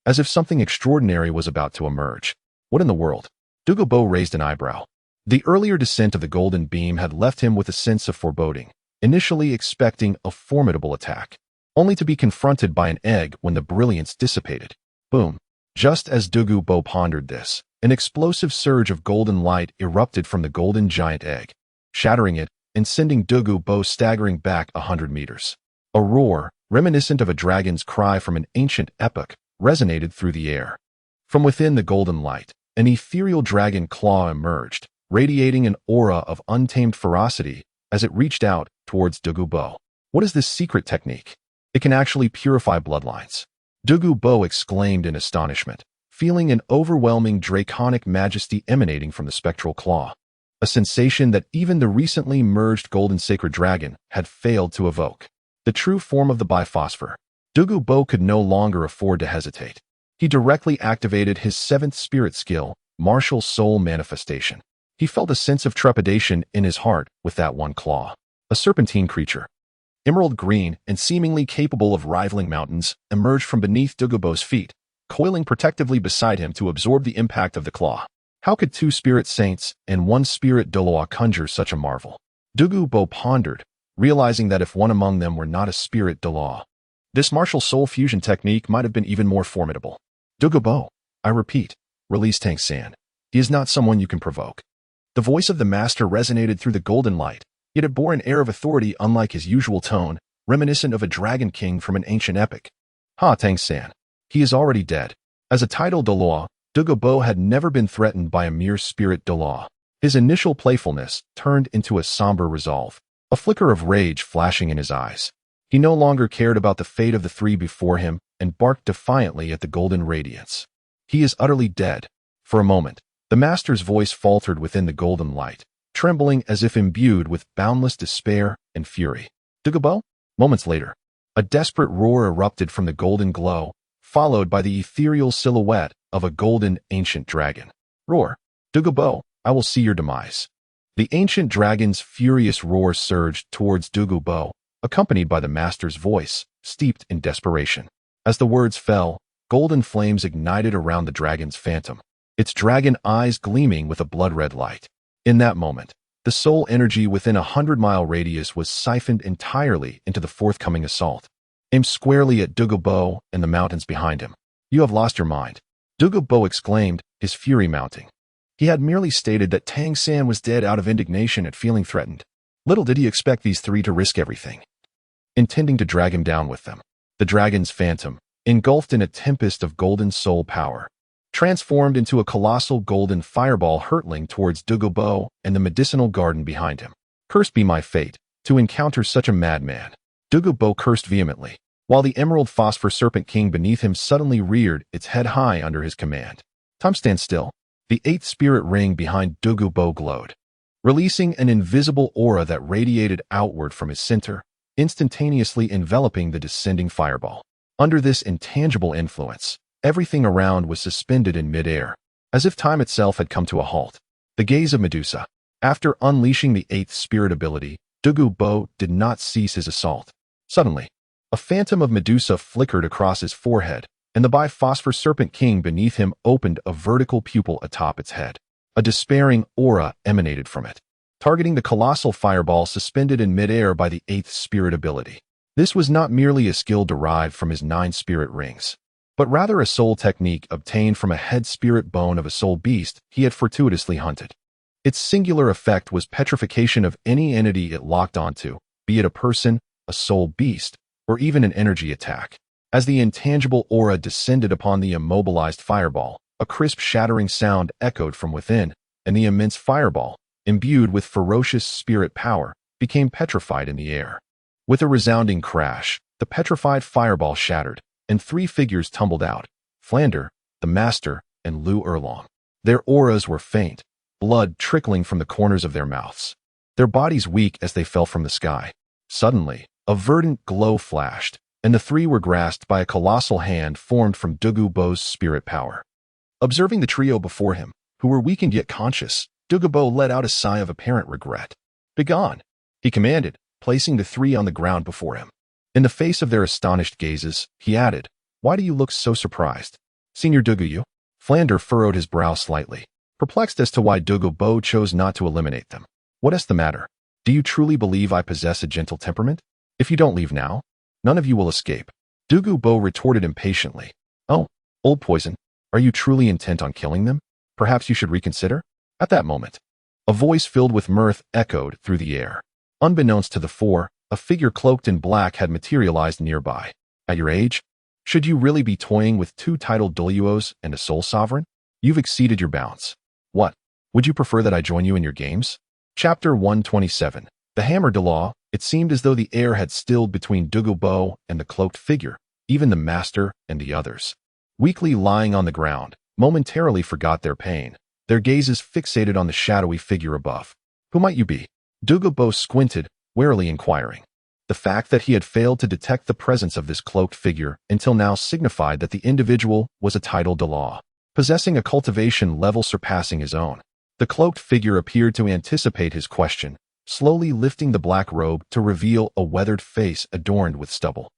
As if something extraordinary was about to emerge. What in the world? Douluo raised an eyebrow. The earlier descent of the golden beam had left him with a sense of foreboding, initially expecting a formidable attack, only to be confronted by an egg when the brilliance dissipated. Boom. Just as Douluo pondered this, an explosive surge of golden light erupted from the golden giant egg, shattering it and sending Douluo staggering back 100 meters. A roar, reminiscent of a dragon's cry from an ancient epoch, resonated through the air. From within the golden light, an ethereal dragon claw emerged, radiating an aura of untamed ferocity as it reached out towards Douluo. What is this secret technique? It can actually purify bloodlines. Douluo exclaimed in astonishment, feeling an overwhelming draconic majesty emanating from the spectral claw, a sensation that even the recently merged golden sacred dragon had failed to evoke. The true form of the biphosphor. Douluo could no longer afford to hesitate. He directly activated his 7th spirit skill, martial soul manifestation. He felt a sense of trepidation in his heart with that one claw. A serpentine creature, emerald green and seemingly capable of rivaling mountains, emerged from beneath Douluo's feet, coiling protectively beside him to absorb the impact of the claw. How could 2 spirit saints and 1 spirit Douluo conjure such a marvel? Douluo pondered, realizing that if one among them were not a spirit Douluo, this martial soul fusion technique might have been even more formidable. Douluo, I repeat, release Tang San. He is not someone you can provoke. The voice of the master resonated through the golden light, yet it bore an air of authority unlike his usual tone, reminiscent of a dragon king from an ancient epic. Tang San. He is already dead. As a title Douluo, Douluo had never been threatened by a mere spirit Douluo. His initial playfulness turned into a somber resolve, a flicker of rage flashing in his eyes. He no longer cared about the fate of the 3 before him and barked defiantly at the golden radiance. He is utterly dead. For a moment, The master's voice faltered within the golden light, trembling as if imbued with boundless despair and fury. Douluo? Moments later, a desperate roar erupted from the golden glow, followed by the ethereal silhouette of a golden ancient dragon. Roar! Douluo, I will see your demise. The ancient dragon's furious roar surged towards Douluo, accompanied by the master's voice, steeped in desperation. As the words fell, golden flames ignited around the dragon's phantom, its dragon eyes gleaming with a blood-red light. In that moment, the soul energy within a 100-mile radius was siphoned entirely into the forthcoming assault. Aimed squarely at Douluo and the mountains behind him. You have lost your mind, Douluo exclaimed, his fury mounting. He had merely stated that Tang San was dead out of indignation at feeling threatened. Little did he expect these three to risk everything, intending to drag him down with them. The dragon's phantom, engulfed in a tempest of golden soul power, transformed into a colossal golden fireball hurtling towards Douluo and the medicinal garden behind him. Cursed be my fate, to encounter such a madman, Douluo cursed vehemently, while the emerald phosphor serpent king beneath him suddenly reared its head high under his command. Time stand still. The eighth spirit ring behind Douluo glowed, releasing an invisible aura that radiated outward from his center, instantaneously enveloping the descending fireball. Under this intangible influence, everything around was suspended in midair, as if time itself had come to a halt. The gaze of Medusa. After unleashing the eighth spirit ability, Douluo did not cease his assault. Suddenly, a phantom of Medusa flickered across his forehead, and the biphosphor serpent king beneath him opened a vertical pupil atop its head. A despairing aura emanated from it, targeting the colossal fireball suspended in midair by the eighth spirit ability. This was not merely a skill derived from his 9 spirit rings, but rather a soul technique obtained from a head spirit bone of a soul beast he had fortuitously hunted. Its singular effect was petrification of any entity it locked onto, be it a person, a soul beast, or even an energy attack. As the intangible aura descended upon the immobilized fireball, a crisp shattering sound echoed from within, and the immense fireball, imbued with ferocious spirit power, became petrified in the air. With a resounding crash, the petrified fireball shattered, and 3 figures tumbled out: Flander, the Master, and Lu Erlong. Their auras were faint, blood trickling from the corners of their mouths, their bodies weak as they fell from the sky. Suddenly, a verdant glow flashed, and the 3 were grasped by a colossal hand formed from Douluo's spirit power. Observing the trio before him, who were weakened yet conscious, Douluo let out a sigh of apparent regret. "Begone," he commanded, placing the 3 on the ground before him. In the face of their astonished gazes, he added, "Why do you look so surprised, Senior Douluo?" Flander furrowed his brow slightly, perplexed as to why Douluo chose not to eliminate them. "What is the matter? Do you truly believe I possess a gentle temperament? If you don't leave now, none of you will escape." Douluo retorted impatiently. "Oh, old poison, are you truly intent on killing them? Perhaps you should reconsider?" At that moment, a voice filled with mirth echoed through the air. Unbeknownst to the 4, a figure cloaked in black had materialized nearby. "At your age, should you really be toying with 2 titled Douluos and a soul sovereign? You've exceeded your bounds. What? Would you prefer that I join you in your games?" Chapter 127. The Hammer Douluo. It seemed as though the air had stilled between Douluo and the cloaked figure. Even the Master and the others, weakly lying on the ground, momentarily forgot their pain, their gazes fixated on the shadowy figure above. "Who might you be?" Douluo squinted, warily inquiring. The fact that he had failed to detect the presence of this cloaked figure until now signified that the individual was a titled Douluo, possessing a cultivation level surpassing his own. The cloaked figure appeared to anticipate his question, slowly lifting the black robe to reveal a weathered face adorned with stubble,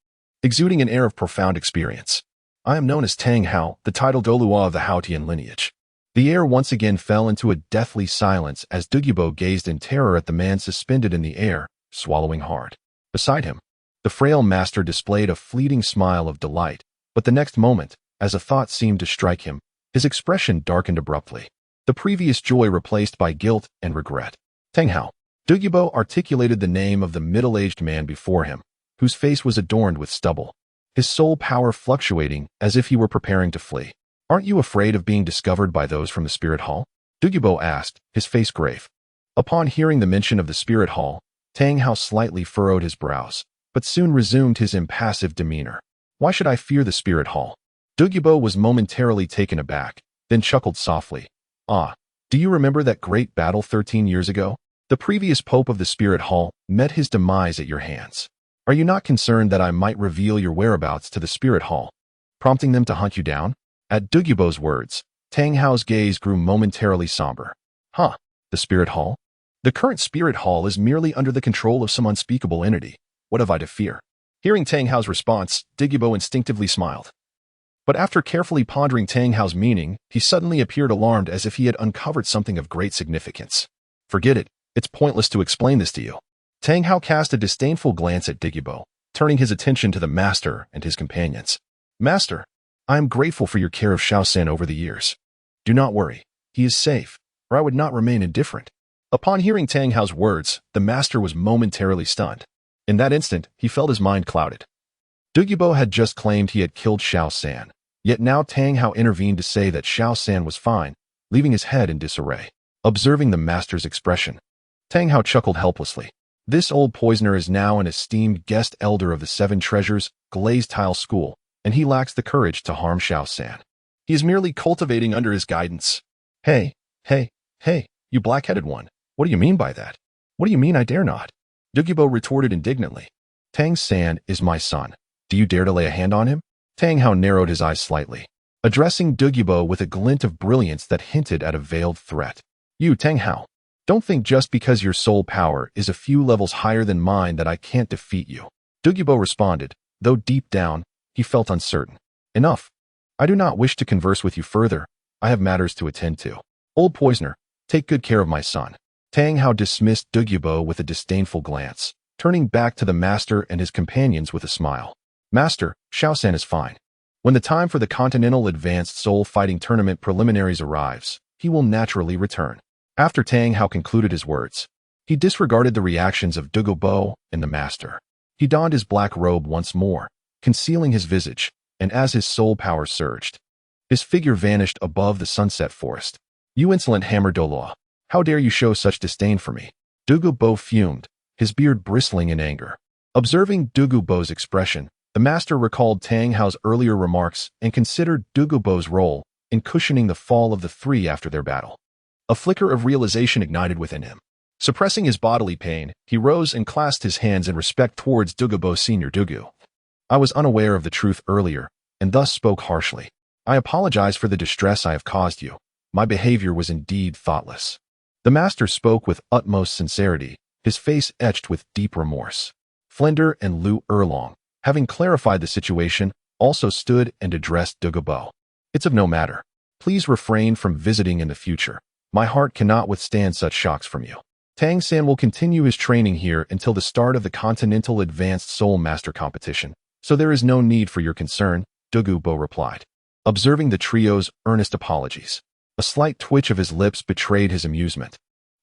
exuding an air of profound experience. "I am known as Tang Hao, the titled Douluo of the Haotian lineage." The air once again fell into a deathly silence as Douluo gazed in terror at the man suspended in the air, swallowing hard. Beside him, the frail master displayed a fleeting smile of delight, but the next moment, as a thought seemed to strike him, his expression darkened abruptly, the previous joy replaced by guilt and regret. "Tang Hao." Douluo articulated the name of the middle-aged man before him, whose face was adorned with stubble, his soul power fluctuating as if he were preparing to flee. "Aren't you afraid of being discovered by those from the Spirit Hall?" Douluo asked, his face grave. Upon hearing the mention of the Spirit Hall, Tang Hao slightly furrowed his brows, but soon resumed his impassive demeanor. "Why should I fear the Spirit Hall?" Douluo was momentarily taken aback, then chuckled softly. Ah, do you remember that great battle 13 years ago? The previous pope of the Spirit Hall met his demise at your hands. Are you not concerned that I might reveal your whereabouts to the Spirit Hall, prompting them to hunt you down? At Douluo's words, Tang Hao's gaze grew momentarily somber. Huh, the Spirit Hall? The current Spirit Hall is merely under the control of some unspeakable entity. What have I to fear? Hearing Tang Hao's response, Douluo instinctively smiled. But after carefully pondering Tang Hao's meaning, he suddenly appeared alarmed as if he had uncovered something of great significance. Forget it. It's pointless to explain this to you. Tang Hao cast a disdainful glance at Douluo, turning his attention to the master and his companions. Master, I am grateful for your care of Xiao-san over the years. Do not worry. He is safe, or I would not remain indifferent. Upon hearing Tang Hao's words, the master was momentarily stunned. In that instant, he felt his mind clouded. Douluo had just claimed he had killed Xiao-san, yet now Tang Hao intervened to say that Xiao-san was fine, leaving his head in disarray. Observing the master's expression, Tang Hao chuckled helplessly. This old poisoner is now an esteemed guest elder of the Seven Treasures Glazed Tile School, and he lacks the courage to harm Xiao-san. He is merely cultivating under his guidance. Hey, you black-headed one. What do you mean by that? What do you mean I dare not? Douluo retorted indignantly. Tang-san is my son. Do you dare to lay a hand on him? Tang Hao narrowed his eyes slightly, addressing Douluo with a glint of brilliance that hinted at a veiled threat. You, Tang Hao, don't think just because your soul power is a few levels higher than mine that I can't defeat you. Douluo responded, though deep down, he felt uncertain. Enough. I do not wish to converse with you further. I have matters to attend to. Old poisoner, take good care of my son. Tang Hao dismissed Douluo with a disdainful glance, turning back to the master and his companions with a smile. Master, Xiao-san is fine. When the time for the Continental Advanced Soul Fighting Tournament preliminaries arrives, he will naturally return. After Tang Hao concluded his words, he disregarded the reactions of Douluo and the master. He donned his black robe once more, concealing his visage, and as his soul power surged, his figure vanished above the sunset forest. You insolent hammer Douluo, how dare you show such disdain for me? Douluo fumed, his beard bristling in anger. Observing Douluo's expression, the master recalled Tang Hao's earlier remarks and considered Douluo's role in cushioning the fall of the three after their battle. A flicker of realization ignited within him. Suppressing his bodily pain, he rose and clasped his hands in respect towards Douluo Senior. Douluo, I was unaware of the truth earlier, and thus spoke harshly. I apologize for the distress I have caused you. My behavior was indeed thoughtless. The master spoke with utmost sincerity, his face etched with deep remorse. Flinder and Lu Erlong, having clarified the situation, also stood and addressed Douluo. It's of no matter. Please refrain from visiting in the future. My heart cannot withstand such shocks from you. Tang-san will continue his training here until the start of the Continental Advanced Soul Master Competition, so there is no need for your concern, Douluo replied. Observing the trio's earnest apologies, a slight twitch of his lips betrayed his amusement.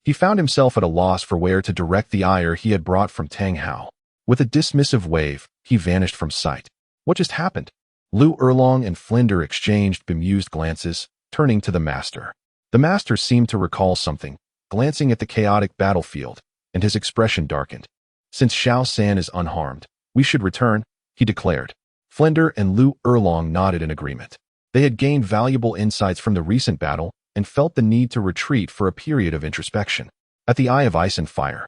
He found himself at a loss for where to direct the ire he had brought from Tang Hao. With a dismissive wave, he vanished from sight. What just happened? Lu Erlong and Flinder exchanged bemused glances, turning to the master. The master seemed to recall something, glancing at the chaotic battlefield, and his expression darkened. Since Xiao-san is unharmed, we should return, he declared. Flinder and Lu Erlong nodded in agreement. They had gained valuable insights from the recent battle and felt the need to retreat for a period of introspection. At the Eye of Ice and Fire,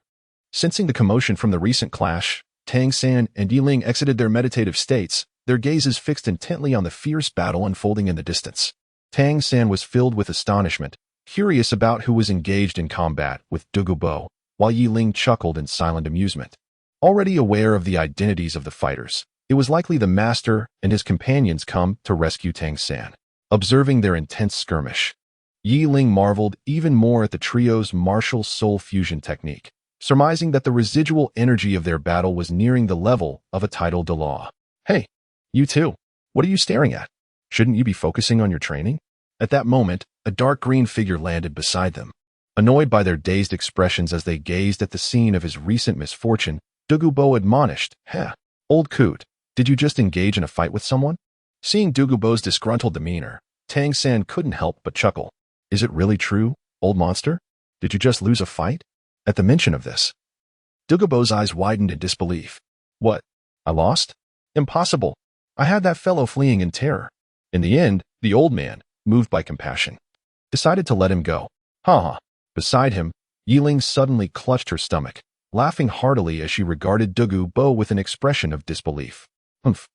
sensing the commotion from the recent clash, Tang-san and Yiling exited their meditative states, their gazes fixed intently on the fierce battle unfolding in the distance. Tang-san was filled with astonishment, curious about who was engaged in combat with Douluo, while Yiling chuckled in silent amusement. Already aware of the identities of the fighters, it was likely the master and his companions come to rescue Tang-san. Observing their intense skirmish, Yiling marveled even more at the trio's martial soul fusion technique, surmising that the residual energy of their battle was nearing the level of a tidal Douluo. Hey, you two, what are you staring at? Shouldn't you be focusing on your training? At that moment, a dark green figure landed beside them. Annoyed by their dazed expressions as they gazed at the scene of his recent misfortune, Douluo admonished, old coot, did you just engage in a fight with someone? Seeing Douluo's disgruntled demeanor, Tang-san couldn't help but chuckle. Is it really true, old monster? Did you just lose a fight? At the mention of this, Douluo's eyes widened in disbelief. What? I lost? Impossible. I had that fellow fleeing in terror. In the end, the old man, moved by compassion, decided to let him go. Ha. Beside him, Yiling suddenly clutched her stomach, laughing heartily as she regarded Douluo with an expression of disbelief. Humph.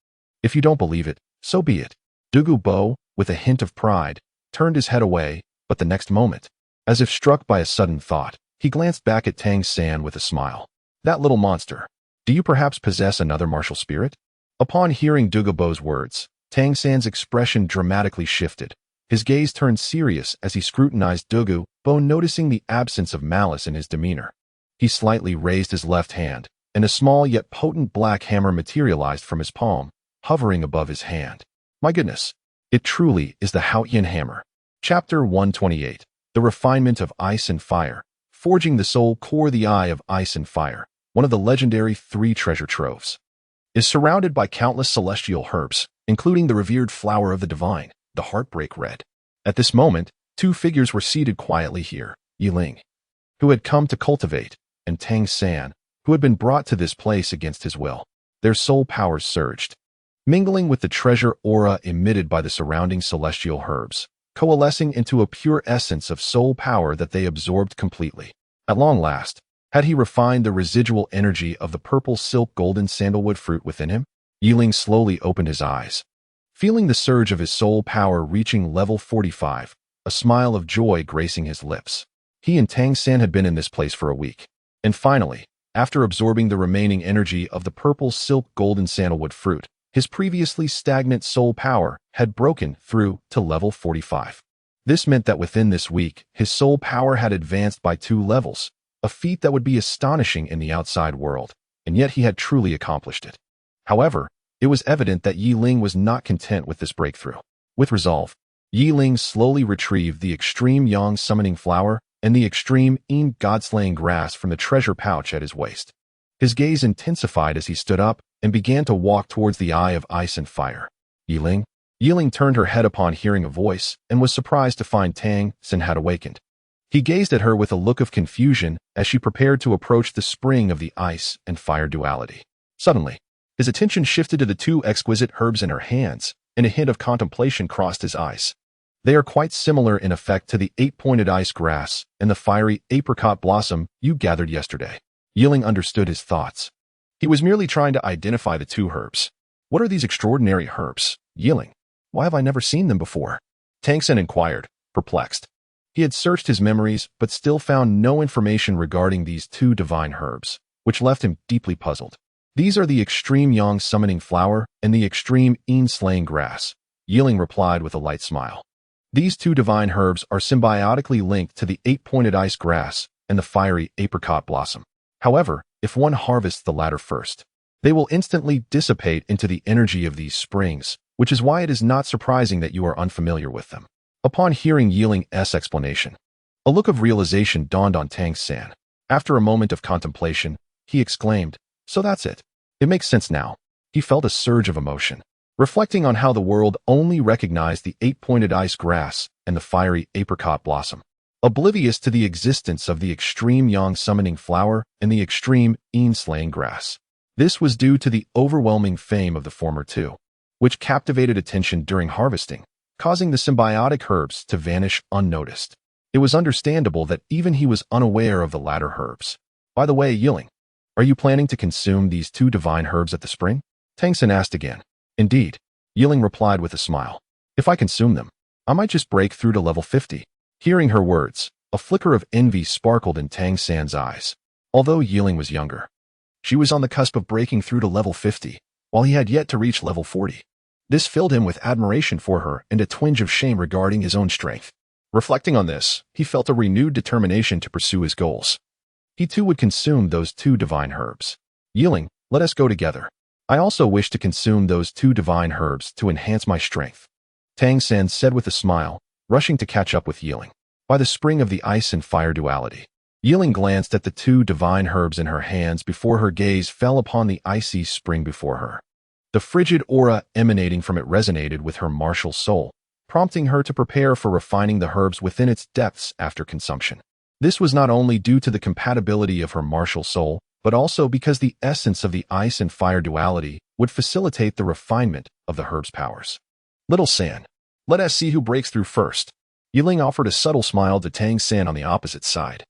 If you don't believe it, so be it. Douluo, with a hint of pride, turned his head away, but the next moment, as if struck by a sudden thought, he glanced back at Tang San with a smile. That little monster. Do you perhaps possess another martial spirit? Upon hearing Douluo's words, Tang San's expression dramatically shifted. His gaze turned serious as he scrutinized Douluo, noticing the absence of malice in his demeanor. He slightly raised his left hand, and a small yet potent black hammer materialized from his palm, hovering above his hand. My goodness, it truly is the Haotian hammer. Chapter 128. The Refinement of Ice and Fire. Forging the Soul Core. The Eye of Ice and Fire, one of the legendary 3 treasure troves, is surrounded by countless celestial herbs, including the revered flower of the divine, the Heartbreak Red. At this moment, 2 figures were seated quietly here, Yiling, who had come to cultivate, and Tang San, who had been brought to this place against his will. Their soul powers surged, mingling with the treasure aura emitted by the surrounding celestial herbs, coalescing into a pure essence of soul power that they absorbed completely. At long last, had he refined the residual energy of the purple silk golden sandalwood fruit within him? Yiling slowly opened his eyes, feeling the surge of his soul power reaching level 45, a smile of joy gracing his lips. He and Tang San had been in this place for a week, and finally, after absorbing the remaining energy of the purple silk golden sandalwood fruit, his previously stagnant soul power had broken through to level 45. This meant that within this week, his soul power had advanced by 2 levels, a feat that would be astonishing in the outside world, and yet he had truly accomplished it. However, it was evident that Yiling was not content with this breakthrough. With resolve, Yiling slowly retrieved the extreme yang summoning flower and the extreme yin god-slaying grass from the treasure pouch at his waist. His gaze intensified as he stood up and began to walk towards the Eye of Ice and Fire. Yiling? Yiling turned her head upon hearing a voice and was surprised to find Tang San had awakened. He gazed at her with a look of confusion as she prepared to approach the spring of the ice and fire duality. Suddenly, his attention shifted to the 2 exquisite herbs in her hands, and a hint of contemplation crossed his eyes. They are quite similar in effect to the 8-pointed ice grass and the fiery apricot blossom you gathered yesterday. Yiling understood his thoughts. He was merely trying to identify the 2 herbs. What are these extraordinary herbs, Yiling? Why have I never seen them before? Tang San inquired, perplexed. He had searched his memories, but still found no information regarding these 2 divine herbs, which left him deeply puzzled. These are the extreme yang summoning flower and the extreme yin slaying grass, Yiling replied with a light smile. These 2 divine herbs are symbiotically linked to the 8-pointed ice grass and the fiery apricot blossom. However, if one harvests the latter first, they will instantly dissipate into the energy of these springs, which is why it is not surprising that you are unfamiliar with them. Upon hearing Yiling's explanation, a look of realization dawned on Tang San. After a moment of contemplation, he exclaimed, "So that's it. It makes sense now." He felt a surge of emotion, reflecting on how the world only recognized the 8-pointed ice grass and the fiery apricot blossom, oblivious to the existence of the extreme yang summoning flower and the extreme yin slaying grass. This was due to the overwhelming fame of the former 2, which captivated attention during harvesting, causing the symbiotic herbs to vanish unnoticed. It was understandable that even he was unaware of the latter herbs. By the way, Yiling, are you planning to consume these 2 divine herbs at the spring? Tang San asked again. Indeed, Yiling replied with a smile. If I consume them, I might just break through to level 50. Hearing her words, a flicker of envy sparkled in Tang San's eyes. Although Yiling was younger, she was on the cusp of breaking through to level 50, while he had yet to reach level 40. This filled him with admiration for her and a twinge of shame regarding his own strength. Reflecting on this, he felt a renewed determination to pursue his goals. He too would consume those 2 divine herbs. Yiling, let us go together. I also wish to consume those 2 divine herbs to enhance my strength. Tang San said with a smile, rushing to catch up with Yiling. By the spring of the ice and fire duality, Yiling glanced at the 2 divine herbs in her hands before her gaze fell upon the icy spring before her. The frigid aura emanating from it resonated with her martial soul, prompting her to prepare for refining the herbs within its depths after consumption. This was not only due to the compatibility of her martial soul, but also because the essence of the ice and fire duality would facilitate the refinement of the herb's powers. Little San, let us see who breaks through first. Yiling offered a subtle smile to Tang San on the opposite side,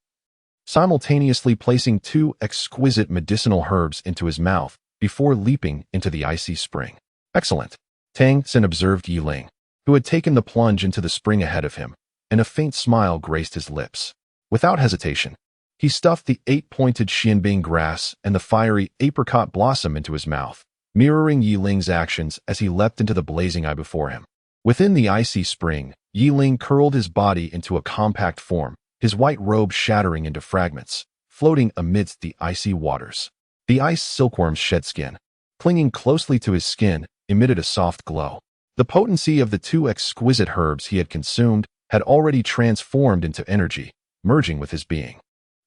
simultaneously placing two exquisite medicinal herbs into his mouth before leaping into the icy spring. Excellent, Tang San observed Yiling, who had taken the plunge into the spring ahead of him, and a faint smile graced his lips. Without hesitation, he stuffed the 8-pointed xianbing grass and the fiery apricot blossom into his mouth, mirroring Yiling's actions as he leapt into the blazing eye before him. Within the icy spring, Yiling curled his body into a compact form, his white robe shattering into fragments, floating amidst the icy waters. The ice silkworm's shed skin, clinging closely to his skin, emitted a soft glow. The potency of the two exquisite herbs he had consumed had already transformed into energy, merging with his being.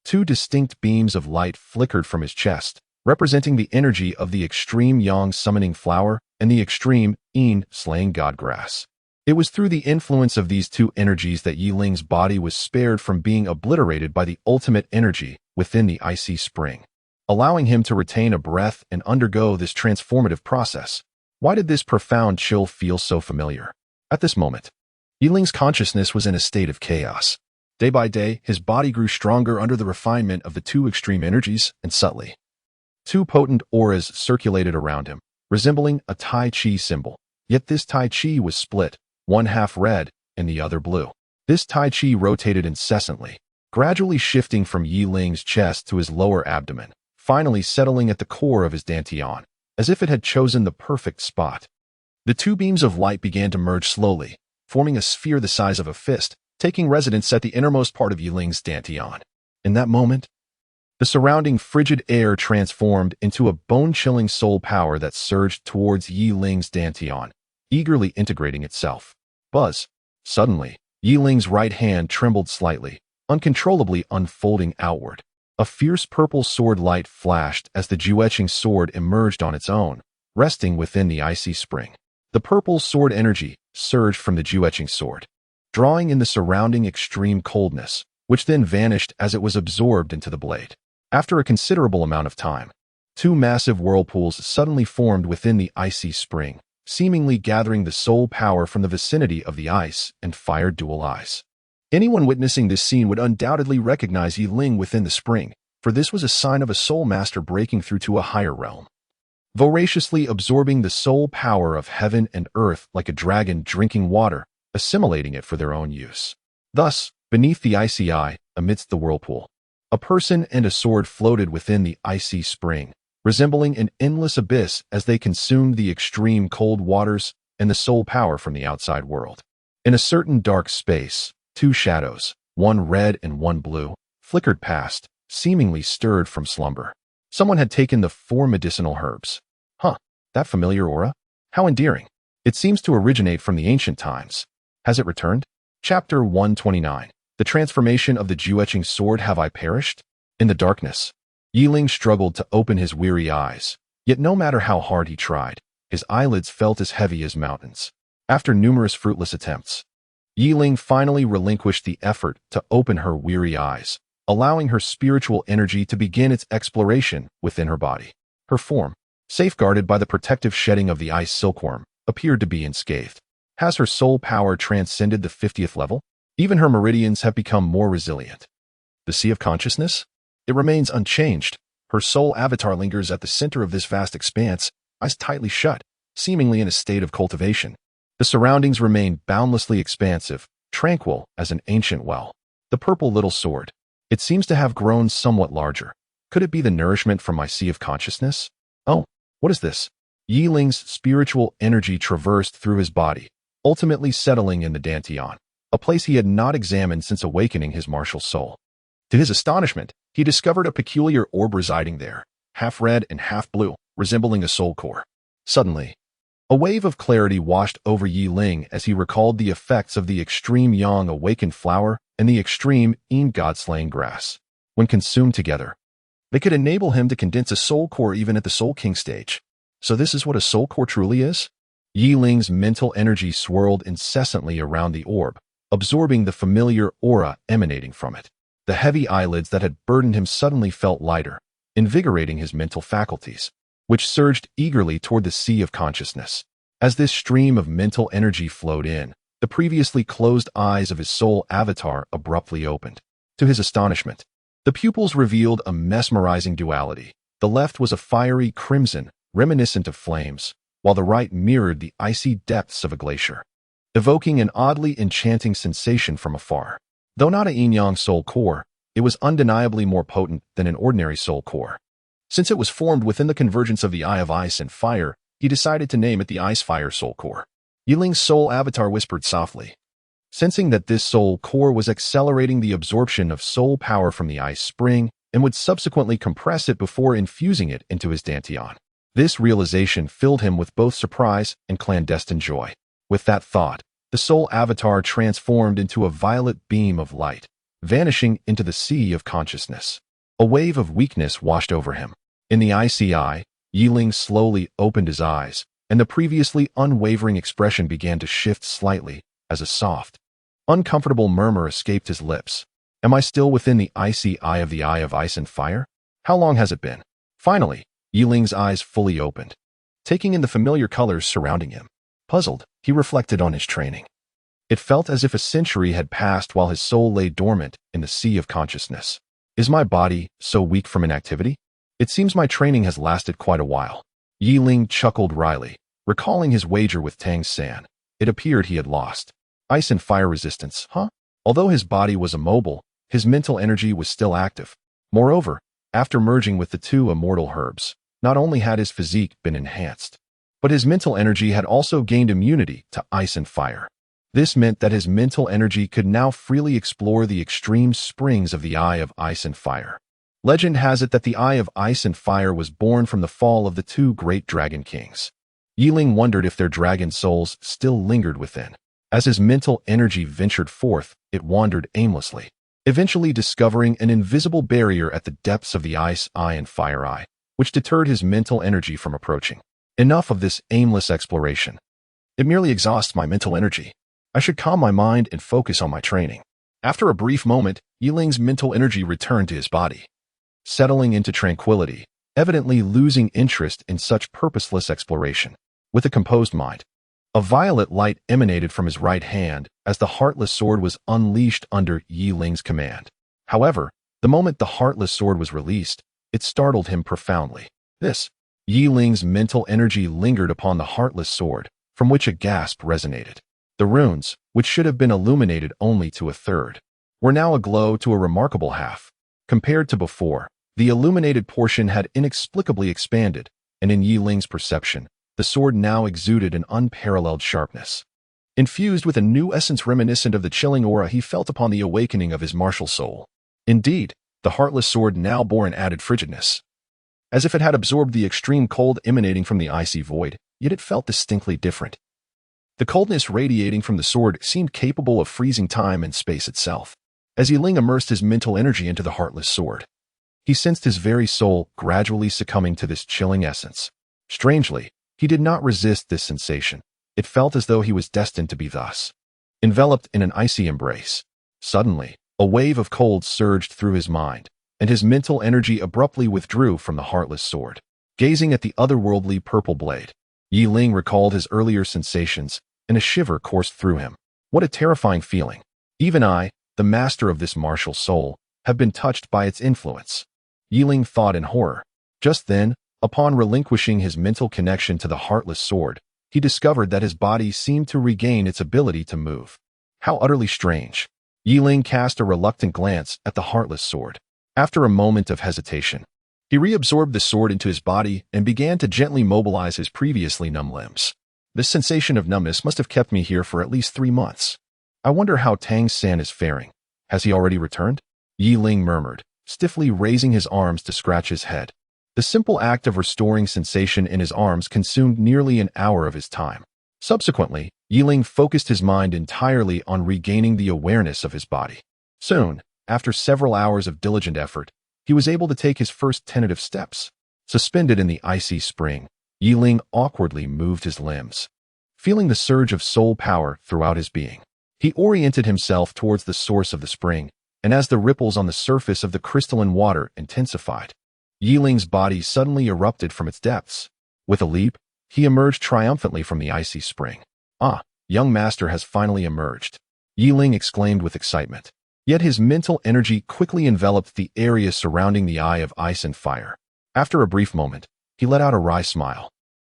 Two distinct beams of light flickered from his chest, representing the energy of the extreme yang summoning flower and the extreme yin slaying god grass. It was through the influence of these two energies that Yiling's body was spared from being obliterated by the ultimate energy within the icy spring, allowing him to retain a breath and undergo this transformative process. Why did this profound chill feel so familiar? At this moment, Yiling's consciousness was in a state of chaos. Day by day, his body grew stronger under the refinement of the two extreme energies, and subtly, two potent auras circulated around him, resembling a Tai Chi symbol. Yet this Tai Chi was split, one half red and the other blue. This Tai Chi rotated incessantly, gradually shifting from Yiling's chest to his lower abdomen, finally settling at the core of his dantian, as if it had chosen the perfect spot. The two beams of light began to merge slowly, forming a sphere the size of a fist, taking residence at the innermost part of Yiling's dantian. In that moment, the surrounding frigid air transformed into a bone-chilling soul power that surged towards Yiling's dantian, eagerly integrating itself. Buzz. Suddenly, Yiling's right hand trembled slightly, uncontrollably unfolding outward. A fierce purple sword light flashed as the Juetching sword emerged on its own, resting within the icy spring. The purple sword energy surged from the Juetching sword, drawing in the surrounding extreme coldness, which then vanished as it was absorbed into the blade. After a considerable amount of time, two massive whirlpools suddenly formed within the icy spring, seemingly gathering the soul power from the vicinity of the ice and fire dual eyes. Anyone witnessing this scene would undoubtedly recognize Yiling within the spring, for this was a sign of a soul master breaking through to a higher realm, voraciously absorbing the soul power of heaven and earth like a dragon drinking water, assimilating it for their own use. Thus, beneath the icy eye, amidst the whirlpool, a person and a sword floated within the icy spring, resembling an endless abyss as they consumed the extreme cold waters and the soul power from the outside world. In a certain dark space, two shadows, one red and one blue, flickered past, seemingly stirred from slumber. Someone had taken the 4 medicinal herbs. Huh, that familiar aura? How endearing. It seems to originate from the ancient times. Has it returned? Chapter 129. The transformation of the Juetching sword. Have I perished? In the darkness, Yiling struggled to open his weary eyes, yet no matter how hard he tried, his eyelids felt as heavy as mountains. After numerous fruitless attempts, Yiling finally relinquished the effort to open her weary eyes, allowing her spiritual energy to begin its exploration within her body. Her form, safeguarded by the protective shedding of the ice silkworm, appeared to be unscathed. Has her soul power transcended the 50th level? Even her meridians have become more resilient. The Sea of Consciousness? It remains unchanged. Her soul avatar lingers at the center of this vast expanse, eyes tightly shut, seemingly in a state of cultivation. The surroundings remain boundlessly expansive, tranquil as an ancient well. The purple little sword. It seems to have grown somewhat larger. Could it be the nourishment from my Sea of Consciousness? Oh, what is this? Yiling's spiritual energy traversed through his body, ultimately settling in the dantian, a place he had not examined since awakening his martial soul. To his astonishment, he discovered a peculiar orb residing there, half red and half blue, resembling a soul core. Suddenly, a wave of clarity washed over Yiling as he recalled the effects of the extreme yang awakened flower and the extreme yin god-slaying grass. When consumed together, they could enable him to condense a soul core even at the Soul King stage. So this is what a soul core truly is? Yiling's mental energy swirled incessantly around the orb, absorbing the familiar aura emanating from it. The heavy eyelids that had burdened him suddenly felt lighter, invigorating his mental faculties, which surged eagerly toward the Sea of Consciousness. As this stream of mental energy flowed in, The previously closed eyes of his soul avatar abruptly opened. To his astonishment, the pupils revealed a mesmerizing duality. The left was a fiery crimson, reminiscent of flames, while the right mirrored the icy depths of a glacier, evoking an oddly enchanting sensation from afar. Though not a yin-yang soul core, it was undeniably more potent than an ordinary soul core. Since it was formed within the convergence of the Eye of Ice and Fire, he decided to name it the Ice-Fire Soul Core. Yiling's soul avatar whispered softly, sensing that this soul core was accelerating the absorption of soul power from the ice spring and would subsequently compress it before infusing it into his dantian. This realization filled him with both surprise and clandestine joy. With that thought, the soul avatar transformed into a violet beam of light, vanishing into the sea of consciousness. A wave of weakness washed over him. In the icy eye, Yiling slowly opened his eyes, and the previously unwavering expression began to shift slightly as a soft, uncomfortable murmur escaped his lips. Am I still within the icy eye of the Eye of Ice and Fire? How long has it been? Finally, Yiling's eyes fully opened, taking in the familiar colors surrounding him. Puzzled, he reflected on his training. It felt as if a century had passed while his soul lay dormant in the sea of consciousness. Is my body so weak from inactivity? It seems my training has lasted quite a while. Yiling chuckled wryly, recalling his wager with Tang San. It appeared he had lost. Ice and fire resistance, huh? Although his body was immobile, his mental energy was still active. Moreover, after merging with the two immortal herbs, not only had his physique been enhanced, but his mental energy had also gained immunity to ice and fire. This meant that his mental energy could now freely explore the extreme springs of the Eye of Ice and Fire. Legend has it that the Eye of Ice and Fire was born from the fall of the two great dragon kings. Yiling wondered if their dragon souls still lingered within. As his mental energy ventured forth, it wandered aimlessly, eventually discovering an invisible barrier at the depths of the Ice Eye and Fire Eye, which deterred his mental energy from approaching. Enough of this aimless exploration. It merely exhausts my mental energy. I should calm my mind and focus on my training. After a brief moment, Yiling's mental energy returned to his body, settling into tranquility, evidently losing interest in such purposeless exploration. With a composed mind, a violet light emanated from his right hand as the Heartless Sword was unleashed under Yiling's command. However, the moment the Heartless Sword was released, it startled him profoundly. Yiling's mental energy lingered upon the Heartless Sword, from which a gasp resonated. The runes, which should have been illuminated only to a third, were now aglow to a remarkable half. Compared to before, the illuminated portion had inexplicably expanded, and in Yiling's perception, the sword now exuded an unparalleled sharpness. Infused with a new essence reminiscent of the chilling aura he felt upon the awakening of his martial soul. Indeed, the Heartless Sword now bore an added frigidness, as if it had absorbed the extreme cold emanating from the icy void, yet it felt distinctly different. The coldness radiating from the sword seemed capable of freezing time and space itself. As Yiling immersed his mental energy into the Heartless Sword, he sensed his very soul gradually succumbing to this chilling essence. Strangely, he did not resist this sensation. It felt as though he was destined to be thus, enveloped in an icy embrace. Suddenly, a wave of cold surged through his mind, and his mental energy abruptly withdrew from the Heartless Sword. Gazing at the otherworldly purple blade, Yiling recalled his earlier sensations, and a shiver coursed through him. What a terrifying feeling. Even I, the master of this martial soul, have been touched by its influence. Yiling thought in horror. Just then, upon relinquishing his mental connection to the Heartless Sword, he discovered that his body seemed to regain its ability to move. How utterly strange. Yiling cast a reluctant glance at the Heartless Sword. After a moment of hesitation, he reabsorbed the sword into his body and began to gently mobilize his previously numb limbs. This sensation of numbness must have kept me here for at least 3 months. I wonder how Tang San is faring. Has he already returned? Yiling murmured, stiffly raising his arms to scratch his head. The simple act of restoring sensation in his arms consumed nearly an hour of his time. Subsequently, Yiling focused his mind entirely on regaining the awareness of his body. Soon, after several hours of diligent effort, he was able to take his first tentative steps. Suspended in the icy spring, Yiling awkwardly moved his limbs, feeling the surge of soul power throughout his being. He oriented himself towards the source of the spring, and as the ripples on the surface of the crystalline water intensified, Yiling's body suddenly erupted from its depths. With a leap, he emerged triumphantly from the icy spring. Ah, young master has finally emerged, Yi Ling exclaimed with excitement. Yet his mental energy quickly enveloped the area surrounding the Eye of Ice and Fire. After a brief moment, he let out a wry smile.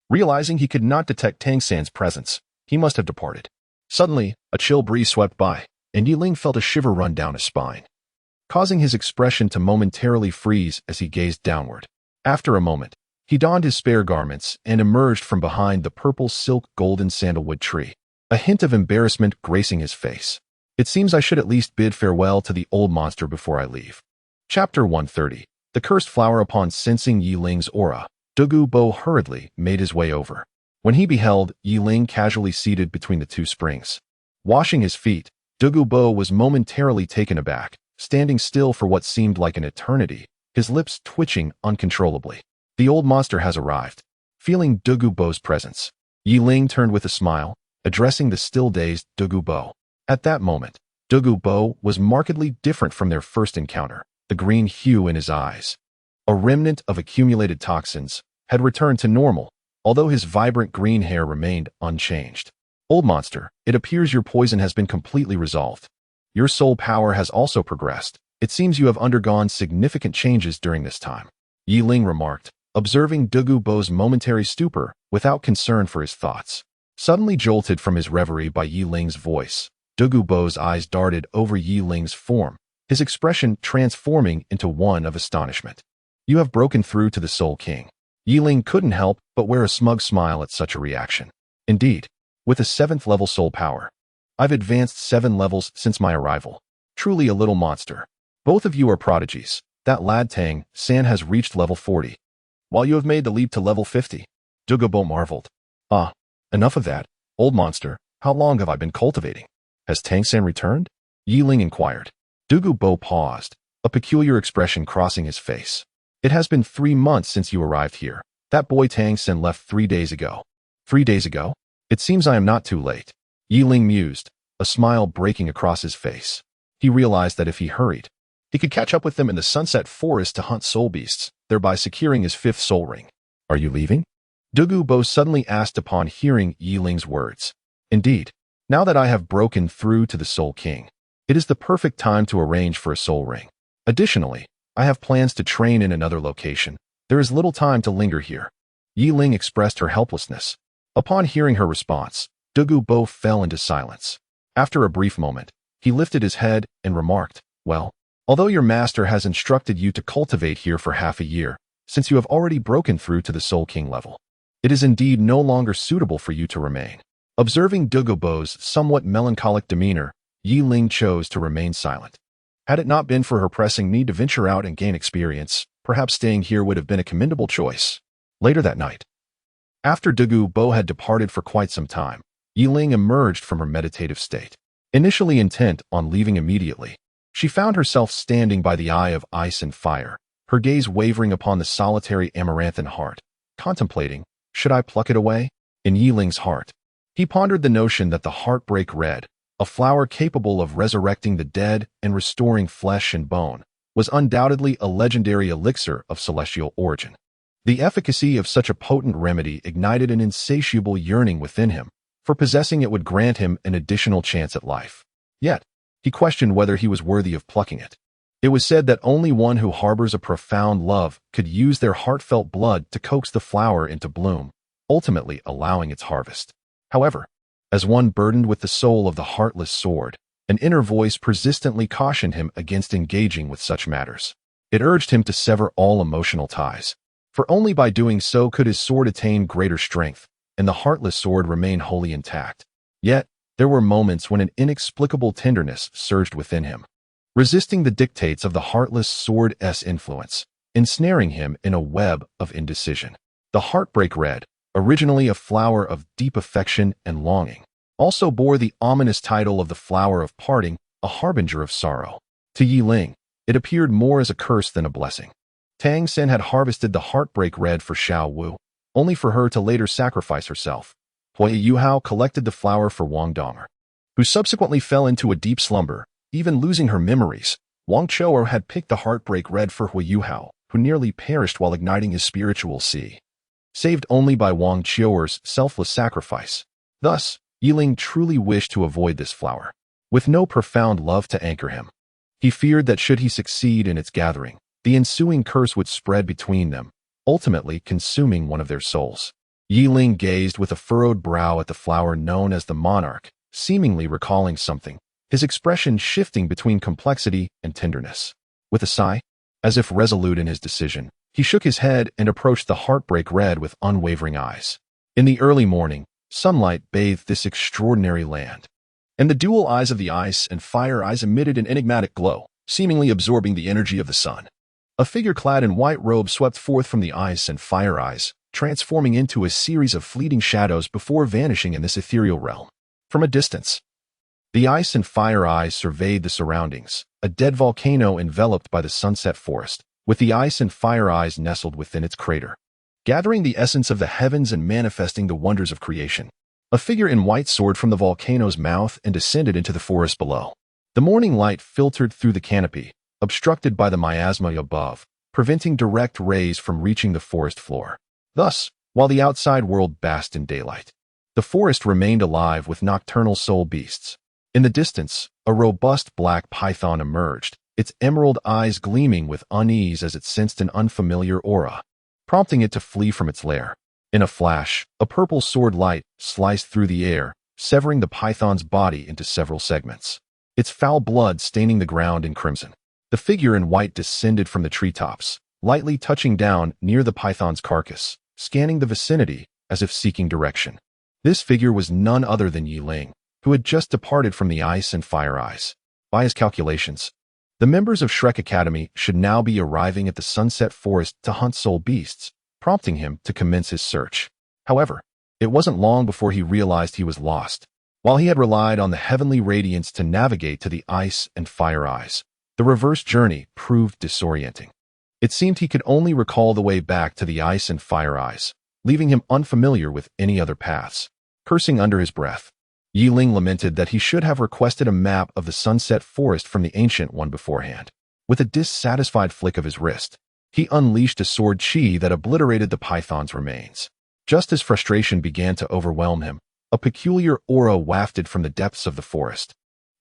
Realizing he could not detect Tang San's presence, he must have departed. Suddenly, a chill breeze swept by, and Yi Ling felt a shiver run down his spine, causing his expression to momentarily freeze as he gazed downward. After a moment, he donned his spare garments and emerged from behind the purple silk golden sandalwood tree, a hint of embarrassment gracing his face. It seems I should at least bid farewell to the old monster before I leave. Chapter 130. The Cursed Flower. Upon sensing Yi Ling's aura, Douluo hurriedly made his way over. When he beheld Yi Ling casually seated between the two springs, washing his feet, Douluo was momentarily taken aback, standing still for what seemed like an eternity, his lips twitching uncontrollably. The old monster has arrived. Feeling Douluo's presence, Yi Ling turned with a smile, addressing the still-dazed Douluo. At that moment, Douluo was markedly different from their first encounter. The green hue in his eyes, a remnant of accumulated toxins, had returned to normal, although his vibrant green hair remained unchanged. Old monster, it appears your poison has been completely resolved. Your soul power has also progressed. It seems you have undergone significant changes during this time, Yi Ling remarked, observing Douluo's momentary stupor without concern for his thoughts. Suddenly jolted from his reverie by Yi Ling's voice, Douluo's eyes darted over Yi Ling's form, his expression transforming into one of astonishment. You have broken through to the Soul King. Yi Ling couldn't help but wear a smug smile at such a reaction. Indeed, with a 7th level soul power, I've advanced 7 levels since my arrival. Truly a little monster. Both of you are prodigies. That lad Tang San has reached level 40, while you have made the leap to level 50. Douluo marveled. Ah, enough of that, old monster. How long have I been cultivating? Has Tang San returned? Yi Ling inquired. Douluo paused, a peculiar expression crossing his face. It has been 3 months since you arrived here. That boy Tang San left 3 days ago. 3 days ago? It seems I am not too late. Yi Ling mused, a smile breaking across his face. He realized that if he hurried, he could catch up with them in the Sunset Forest to hunt soul beasts, thereby securing his 5th soul ring. Are you leaving? Douluo suddenly asked upon hearing Yi Ling's words. Indeed, now that I have broken through to the Soul King, it is the perfect time to arrange for a soul ring. Additionally, I have plans to train in another location. There is little time to linger here. Yi Ling expressed her helplessness. Upon hearing her response, Douluo fell into silence. After a brief moment, he lifted his head and remarked, well, although your master has instructed you to cultivate here for half a year, since you have already broken through to the Soul King level, it is indeed no longer suitable for you to remain. Observing Douluo's somewhat melancholic demeanor, Yi Ling chose to remain silent. Had it not been for her pressing need to venture out and gain experience, perhaps staying here would have been a commendable choice. Later that night, after Douluo had departed for quite some time, Yi Ling emerged from her meditative state. Initially intent on leaving immediately, she found herself standing by the Eye of Ice and Fire, her gaze wavering upon the solitary amaranthine heart, contemplating, should I pluck it away? In Yi Ling's heart, he pondered the notion that the heartbreak red, a flower capable of resurrecting the dead and restoring flesh and bone, was undoubtedly a legendary elixir of celestial origin. The efficacy of such a potent remedy ignited an insatiable yearning within him, for possessing it would grant him an additional chance at life. Yet, he questioned whether he was worthy of plucking it. It was said that only one who harbors a profound love could use their heartfelt blood to coax the flower into bloom, ultimately allowing its harvest. However, as one burdened with the soul of the heartless sword, an inner voice persistently cautioned him against engaging with such matters. It urged him to sever all emotional ties, for only by doing so could his sword attain greater strength, and the heartless sword remain wholly intact. Yet, there were moments when an inexplicable tenderness surged within him, resisting the dictates of the heartless sword's influence, ensnaring him in a web of indecision. The heartbreak red, originally a flower of deep affection and longing, also bore the ominous title of the flower of parting, a harbinger of sorrow. To Yi Ling, it appeared more as a curse than a blessing. Tang San had harvested the heartbreak red for Xiao Wu, only for her to later sacrifice herself. Hui Yuhao collected the flower for Wang Donger, who subsequently fell into a deep slumber, even losing her memories. Wang Chou'er had picked the heartbreak red for Hui Yuhao, who nearly perished while igniting his spiritual sea, saved only by Wang Chou'er's selfless sacrifice. Thus, Yiling truly wished to avoid this flower, with no profound love to anchor him. He feared that should he succeed in its gathering, the ensuing curse would spread between them, ultimately consuming one of their souls. Yiling gazed with a furrowed brow at the flower known as the monarch, seemingly recalling something, his expression shifting between complexity and tenderness. With a sigh, as if resolute in his decision, he shook his head and approached the heartbreak red with unwavering eyes. In the early morning, sunlight bathed this extraordinary land, and the dual eyes of the ice and fire eyes emitted an enigmatic glow, seemingly absorbing the energy of the sun. A figure clad in white robes swept forth from the ice and fire eyes, transforming into a series of fleeting shadows before vanishing in this ethereal realm. From a distance, the ice and fire eyes surveyed the surroundings, a dead volcano enveloped by the sunset forest, with the ice and fire eyes nestled within its crater, gathering the essence of the heavens and manifesting the wonders of creation. A figure in white soared from the volcano's mouth and descended into the forest below. The morning light filtered through the canopy, obstructed by the miasma above, preventing direct rays from reaching the forest floor. Thus, while the outside world basked in daylight, the forest remained alive with nocturnal soul beasts. In the distance, a robust black python emerged, its emerald eyes gleaming with unease as it sensed an unfamiliar aura, prompting it to flee from its lair. In a flash, a purple sword light sliced through the air, severing the python's body into several segments, its foul blood staining the ground in crimson. The figure in white descended from the treetops, lightly touching down near the python's carcass, scanning the vicinity as if seeking direction. This figure was none other than Yiling, who had just departed from the ice and fire eyes. By his calculations, the members of Shrek Academy should now be arriving at the Sunset Forest to hunt soul beasts, prompting him to commence his search. However, it wasn't long before he realized he was lost. While he had relied on the heavenly radiance to navigate to the ice and fire eyes, the reverse journey proved disorienting. It seemed he could only recall the way back to the ice and fire eyes, leaving him unfamiliar with any other paths. Cursing under his breath, Yiling lamented that he should have requested a map of the Sunset Forest from the Ancient One beforehand. With a dissatisfied flick of his wrist, he unleashed a sword chi that obliterated the python's remains. Just as frustration began to overwhelm him, a peculiar aura wafted from the depths of the forest,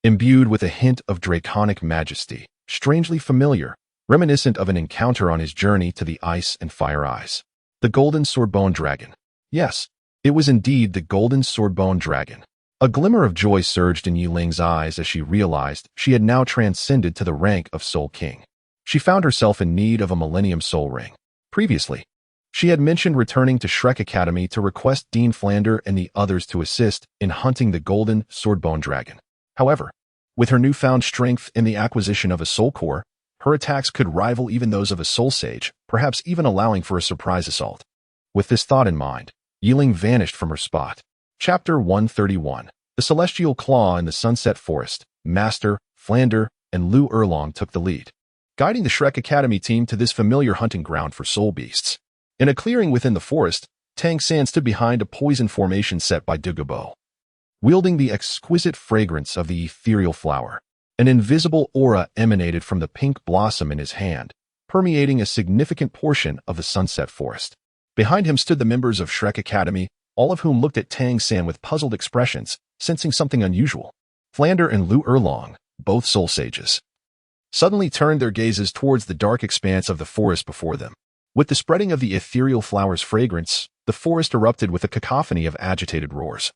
imbued with a hint of draconic majesty, strangely familiar, reminiscent of an encounter on his journey to the ice and fire eyes. The Golden Swordbone Dragon. Yes, it was indeed the Golden Swordbone Dragon. A glimmer of joy surged in Yiling's eyes as she realized she had now transcended to the rank of Soul King. She found herself in need of a Millennium Soul Ring. Previously, she had mentioned returning to Shrek Academy to request Dean Flander and the others to assist in hunting the Golden Swordbone Dragon. However, with her newfound strength in the acquisition of a Soul Core, her attacks could rival even those of a Soul Sage, perhaps even allowing for a surprise assault. With this thought in mind, Yiling vanished from her spot. Chapter 131. The Celestial Claw in the Sunset Forest. Master, Flander, and Lu Erlong took the lead, guiding the Shrek Academy team to this familiar hunting ground for soul beasts. In a clearing within the forest, Tang San stood behind a poison formation set by Douluo, wielding the exquisite fragrance of the ethereal flower. An invisible aura emanated from the pink blossom in his hand, permeating a significant portion of the Sunset Forest. Behind him stood the members of Shrek Academy, all of whom looked at Tang San with puzzled expressions, sensing something unusual. Flander and Lu Erlong, both soul sages, suddenly turned their gazes towards the dark expanse of the forest before them. With the spreading of the ethereal flower's fragrance, the forest erupted with a cacophony of agitated roars,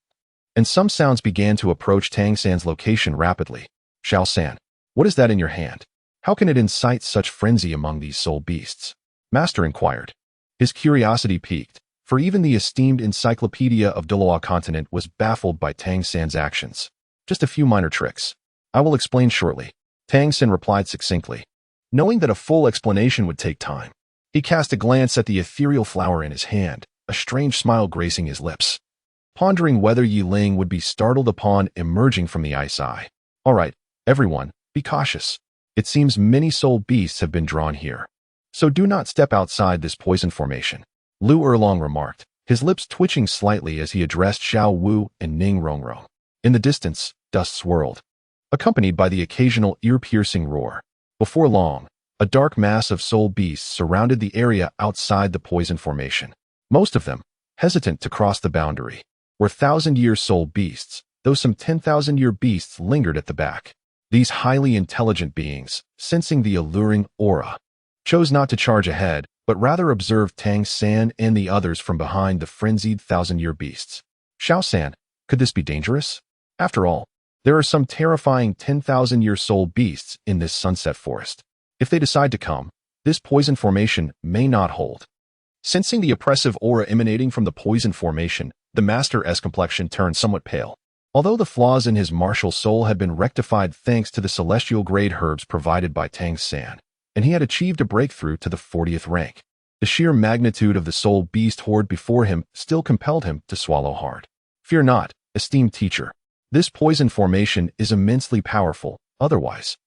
and some sounds began to approach Tang San's location rapidly. Xiao San, what is that in your hand? How can it incite such frenzy among these soul beasts? Master inquired. His curiosity piqued, for even the esteemed encyclopedia of Douluo continent was baffled by Tang San's actions. Just a few minor tricks. I will explain shortly, Tang San replied succinctly. Knowing that a full explanation would take time, he cast a glance at the ethereal flower in his hand, a strange smile gracing his lips, pondering whether Yiling would be startled upon emerging from the ice eye. All right, everyone, be cautious. It seems many soul beasts have been drawn here, so do not step outside this poison formation, Lu Erlong remarked, his lips twitching slightly as he addressed Xiao Wu and Ning Rongrong. In the distance, dust swirled, accompanied by the occasional ear-piercing roar. Before long, a dark mass of soul beasts surrounded the area outside the poison formation, most of them hesitant to cross the boundary. were 1,000-year soul beasts, though some 10,000-year beasts lingered at the back. These highly intelligent beings, sensing the alluring aura, chose not to charge ahead, but rather observed Tang San and the others from behind the frenzied 1,000-year beasts. Xiao San, could this be dangerous? After all, there are some terrifying 10,000-year soul beasts in this sunset forest. If they decide to come, this poison formation may not hold. Sensing the oppressive aura emanating from the poison formation, the Master's complexion turned somewhat pale. Although the flaws in his martial soul had been rectified thanks to the celestial-grade herbs provided by Tang San, and he had achieved a breakthrough to the 40th rank, the sheer magnitude of the soul beast horde before him still compelled him to swallow hard. Fear not, esteemed teacher. This poison formation is immensely powerful, otherwise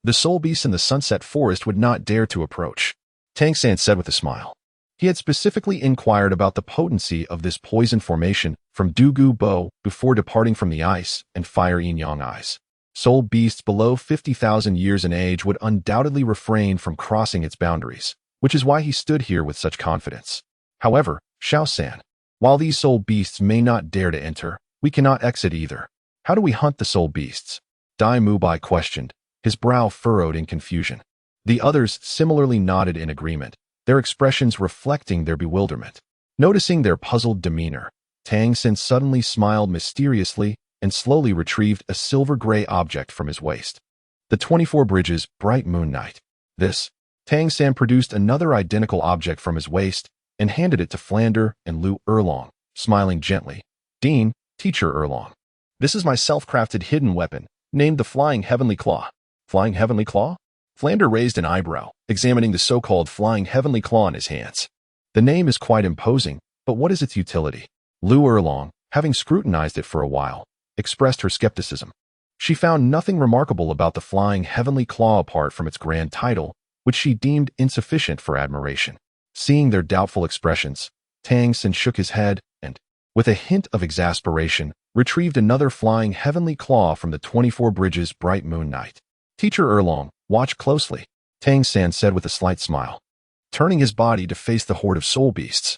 the soul beasts in the sunset forest would not dare to approach, Tang San said with a smile. He had specifically inquired about the potency of this poison formation from Douluo before departing from the ice and fire yin-yang eyes. Soul beasts below 50,000 years in age would undoubtedly refrain from crossing its boundaries, which is why he stood here with such confidence. However, Xiao San, while these soul beasts may not dare to enter, we cannot exit either. How do we hunt the soul beasts? Dai Mubai questioned, his brow furrowed in confusion. The others similarly nodded in agreement, their expressions reflecting their bewilderment. Noticing their puzzled demeanor, Tang San suddenly smiled mysteriously and slowly retrieved a silver-gray object from his waist. The 24 Bridges Bright Moon Night. This, Tang San produced another identical object from his waist and handed it to Flander and Lu Erlong, smiling gently. Dean, Teacher Erlong. This is my self-crafted hidden weapon, named the Flying Heavenly Claw. Flying Heavenly Claw? Flander raised an eyebrow, examining the so-called Flying Heavenly Claw in his hands. The name is quite imposing, but what is its utility? Lu Erlong, having scrutinized it for a while, expressed her skepticism. She found nothing remarkable about the Flying Heavenly Claw apart from its grand title, which she deemed insufficient for admiration. Seeing their doubtful expressions, Tang San shook his head and, with a hint of exasperation, retrieved another Flying Heavenly Claw from the 24 Bridges Bright Moon Night. Teacher Erlong, watch closely, Tang San said with a slight smile, turning his body to face the horde of soul beasts.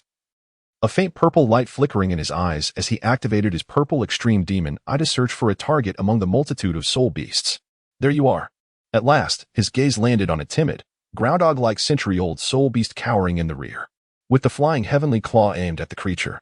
A faint purple light flickering in his eyes as he activated his purple extreme demon eye to search for a target among the multitude of soul beasts. There you are. At last, his gaze landed on a timid, groundhog-like century-old soul beast cowering in the rear, with the Flying Heavenly Claw aimed at the creature.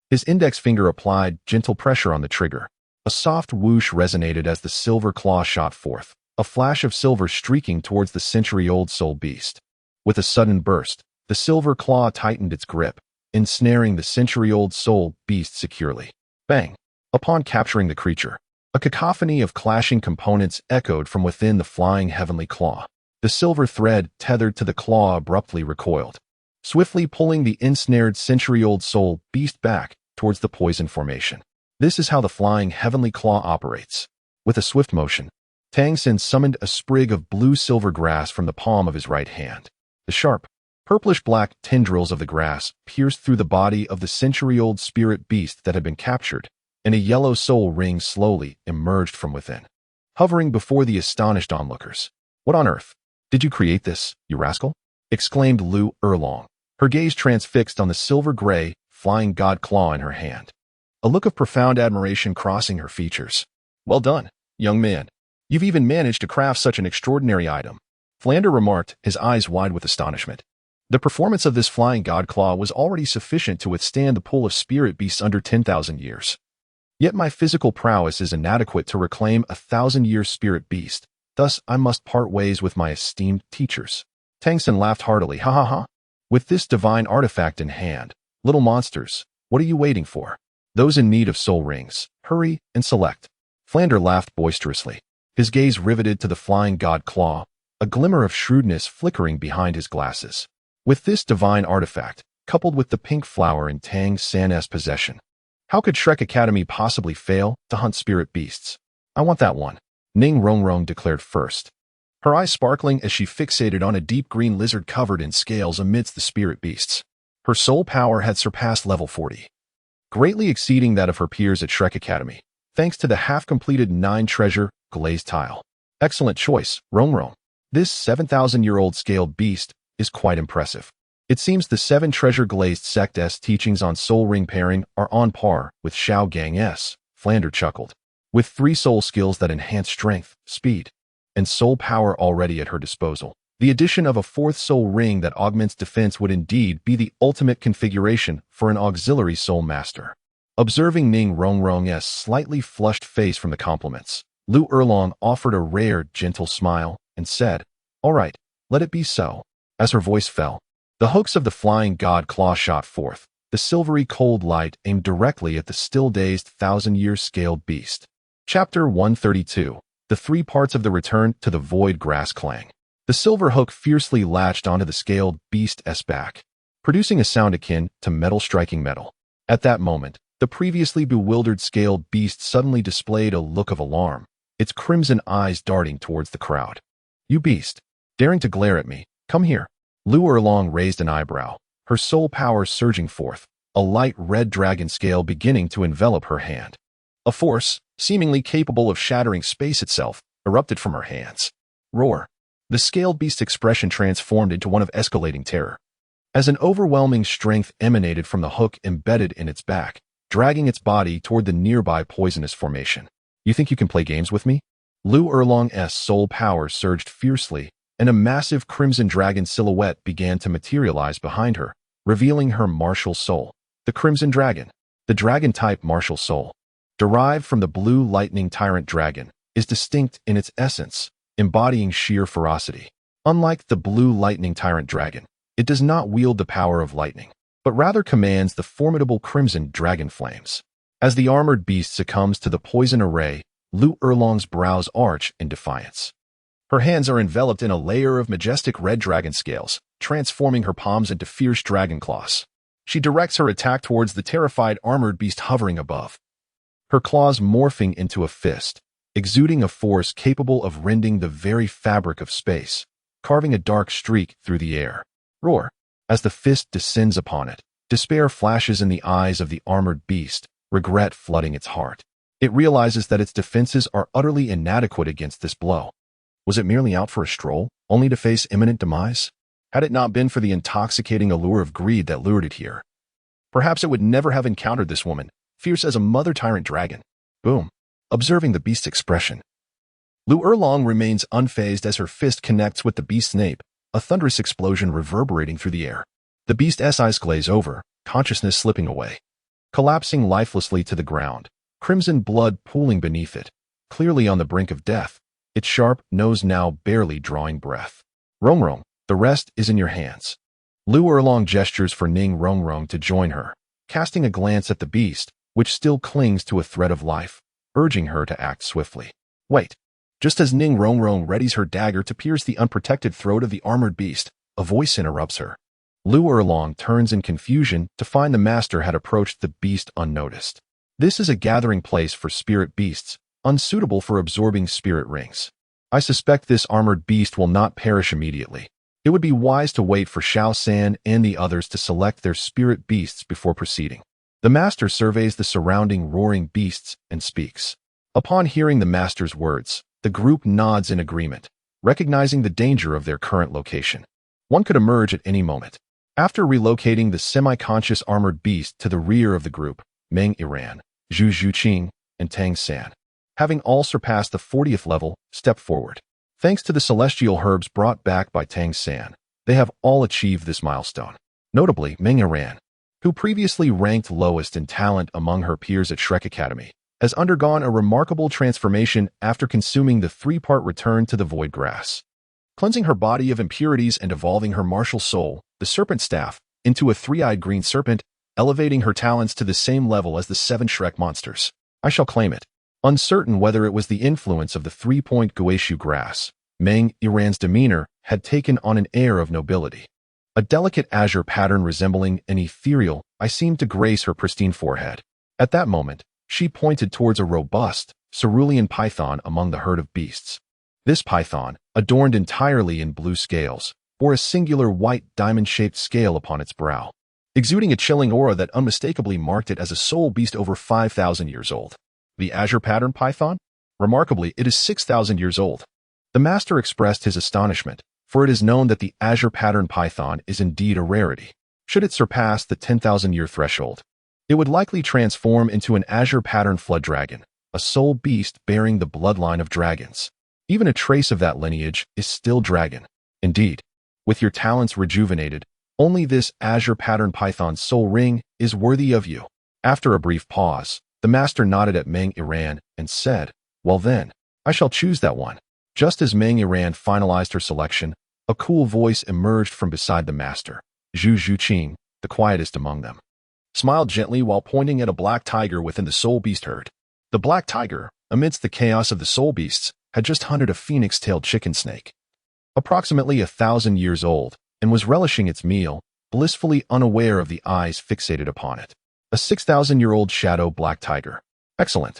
His index finger applied gentle pressure on the trigger. A soft whoosh resonated as the silver claw shot forth, a flash of silver streaking towards the century-old soul beast. With a sudden burst, the silver claw tightened its grip, ensnaring the century-old soul beast securely. Bang! Upon capturing the creature, a cacophony of clashing components echoed from within the Flying Heavenly Claw. The silver thread tethered to the claw abruptly recoiled, swiftly pulling the ensnared century-old soul beast back towards the poison formation. This is how the Flying Heavenly Claw operates. With a swift motion, Tang San summoned a sprig of blue-silver grass from the palm of his right hand. The sharp, purplish-black tendrils of the grass pierced through the body of the century-old spirit beast that had been captured, and a yellow soul ring slowly emerged from within, hovering before the astonished onlookers. What on earth? Did you create this, you rascal? Exclaimed Lu Erlong, her gaze transfixed on the silver-gray, flying god claw in her hand, a look of profound admiration crossing her features. Well done, young man. You've even managed to craft such an extraordinary item, Flander remarked, his eyes wide with astonishment. The performance of this flying god claw was already sufficient to withstand the pull of spirit beasts under 10,000 years. Yet my physical prowess is inadequate to reclaim a 1,000-year spirit beast, thus I must part ways with my esteemed teachers. Tang San laughed heartily, ha ha ha. With this divine artifact in hand, little monsters, what are you waiting for? Those in need of soul rings, hurry and select. Flander laughed boisterously, his gaze riveted to the flying god claw, a glimmer of shrewdness flickering behind his glasses. With this divine artifact, coupled with the pink flower in Tang San's possession, how could Shrek Academy possibly fail to hunt spirit beasts? I want that one, Ning Rongrong declared first, her eyes sparkling as she fixated on a deep green lizard covered in scales amidst the spirit beasts. Her soul power had surpassed level 40, greatly exceeding that of her peers at Shrek Academy, thanks to the half-completed 9-treasure glazed tile. Excellent choice, Rongrong. This 7,000-year-old scaled beast is quite impressive. It seems the Seven Treasure-Glazed Sect's teachings on soul ring pairing are on par with Shao Gang's. Flander chuckled. With 3 soul skills that enhance strength, speed, and soul power already at her disposal, the addition of a 4th soul ring that augments defense would indeed be the ultimate configuration for an auxiliary soul master. Observing Ning Rongrong's slightly flushed face from the compliments, Lu Erlong offered a rare, gentle smile and said, "All right, let it be so." As her voice fell, the hooks of the flying god claw shot forth, the silvery cold light aimed directly at the still-dazed 1,000-year scaled beast. Chapter 132. The 3 parts of the return to the void grass clang. The silver hook fiercely latched onto the scaled beast's back, producing a sound akin to metal striking metal. At that moment, the previously bewildered scaled beast suddenly displayed a look of alarm, its crimson eyes darting towards the crowd. "You beast, daring to glare at me, come here." Lu Erlong raised an eyebrow, her soul power surging forth, a light red dragon scale beginning to envelop her hand. A force, seemingly capable of shattering space itself, erupted from her hands. Roar. The scaled beast's expression transformed into one of escalating terror, as an overwhelming strength emanated from the hook embedded in its back, dragging its body toward the nearby poisonous formation. "You think you can play games with me?" Lu Erlong's soul power surged fiercely, and a massive crimson dragon silhouette began to materialize behind her, revealing her martial soul. The Crimson Dragon, the dragon-type martial soul, derived from the blue lightning tyrant dragon, is distinct in its essence, embodying sheer ferocity. Unlike the blue lightning tyrant dragon, it does not wield the power of lightning, but rather commands the formidable crimson dragon flames. As the armored beast succumbs to the poison array, Lu Erlong's brows arch in defiance. Her hands are enveloped in a layer of majestic red dragon scales, transforming her palms into fierce dragon claws. She directs her attack towards the terrified armored beast hovering above, her claws morphing into a fist, exuding a force capable of rending the very fabric of space, carving a dark streak through the air. Roar. As the fist descends upon it, despair flashes in the eyes of the armored beast, regret flooding its heart. It realizes that its defenses are utterly inadequate against this blow. Was it merely out for a stroll, only to face imminent demise? Had it not been for the intoxicating allure of greed that lured it here, perhaps it would never have encountered this woman, fierce as a mother tyrant dragon. Boom. Observing the beast's expression, Lu Erlong remains unfazed as her fist connects with the beast's nape, a thunderous explosion reverberating through the air. The beast's eyes glaze over, consciousness slipping away, collapsing lifelessly to the ground, crimson blood pooling beneath it, clearly on the brink of death, its sharp nose now barely drawing breath. "Rongrong, the rest is in your hands." Lu Erlong gestures for Ning Rongrong to join her, casting a glance at the beast, which still clings to a thread of life, urging her to act swiftly. Wait. Just as Ning Rongrong readies her dagger to pierce the unprotected throat of the armored beast, a voice interrupts her. Lu Erlong turns in confusion to find the master had approached the beast unnoticed. This is a gathering place for spirit beasts, unsuitable for absorbing spirit rings. I suspect this armored beast will not perish immediately. It would be wise to wait for Shao San and the others to select their spirit beasts before proceeding. The master surveys the surrounding roaring beasts and speaks. Upon hearing the master's words, the group nods in agreement, recognizing the danger of their current location. One could emerge at any moment. After relocating the semi-conscious armored beast to the rear of the group, Meng Iran, Zhu Zhuqing, and Tang San, having all surpassed the 40th level, step forward. Thanks to the celestial herbs brought back by Tang San, they have all achieved this milestone. Notably, Meng Iran, who previously ranked lowest in talent among her peers at Shrek Academy, has undergone a remarkable transformation after consuming the 3-part return to the void grass, cleansing her body of impurities and evolving her martial soul, the serpent staff, into a 3-eyed green serpent, elevating her talents to the same level as the 7 Shrek monsters. I shall claim it. Uncertain whether it was the influence of the 3-point Guishu grass, Meng Iran's demeanor had taken on an air of nobility. A delicate azure pattern resembling an ethereal eye seemed to grace her pristine forehead. At that moment, she pointed towards a robust, cerulean python among the herd of beasts. This python, adorned entirely in blue scales, bore a singular white diamond-shaped scale upon its brow, exuding a chilling aura that unmistakably marked it as a soul beast over 5,000 years old. The azure pattern python? Remarkably, it is 6,000 years old. The master expressed his astonishment, for it is known that the azure pattern python is indeed a rarity. Should it surpass the 10,000-year threshold, it would likely transform into an azure pattern flood dragon, a soul beast bearing the bloodline of dragons. Even a trace of that lineage is still dragon. Indeed, with your talents rejuvenated, only this azure pattern python soul ring is worthy of you. After a brief pause, the master nodded at Meng Iran and said, "Well then, I shall choose that one." Just as Meng Iran finalized her selection, a cool voice emerged from beside the master. Zhu Zhuqing, the quietest among them, smiled gently while pointing at a black tiger within the soul beast herd. The black tiger, amidst the chaos of the soul beasts, had just hunted a phoenix-tailed chicken snake, approximately 1,000 years old, and was relishing its meal, blissfully unaware of the eyes fixated upon it. A 6,000-year-old shadow black tiger. Excellent.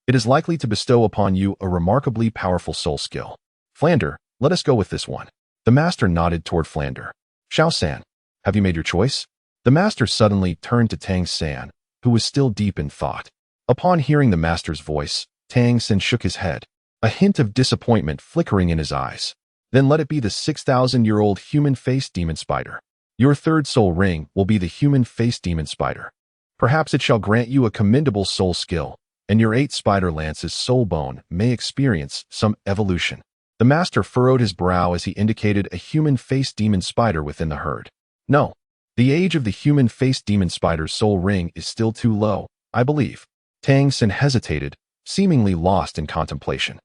It is likely to bestow upon you a remarkably powerful soul skill. Flander, let us go with this one. The master nodded toward Flander. Xiao-san, have you made your choice? The master suddenly turned to Tang San, who was still deep in thought. Upon hearing the master's voice, Tang San shook his head, a hint of disappointment flickering in his eyes. Then let it be the 6,000-year-old human-faced demon spider. Your third soul ring will be the human-faced demon spider. Perhaps it shall grant you a commendable soul skill, and your 8 spider lance's soul bone may experience some evolution. The master furrowed his brow as he indicated a human-faced demon spider within the herd. No, the age of the human-faced demon spider's soul ring is still too low, I believe. Tang San hesitated, seemingly lost in contemplation.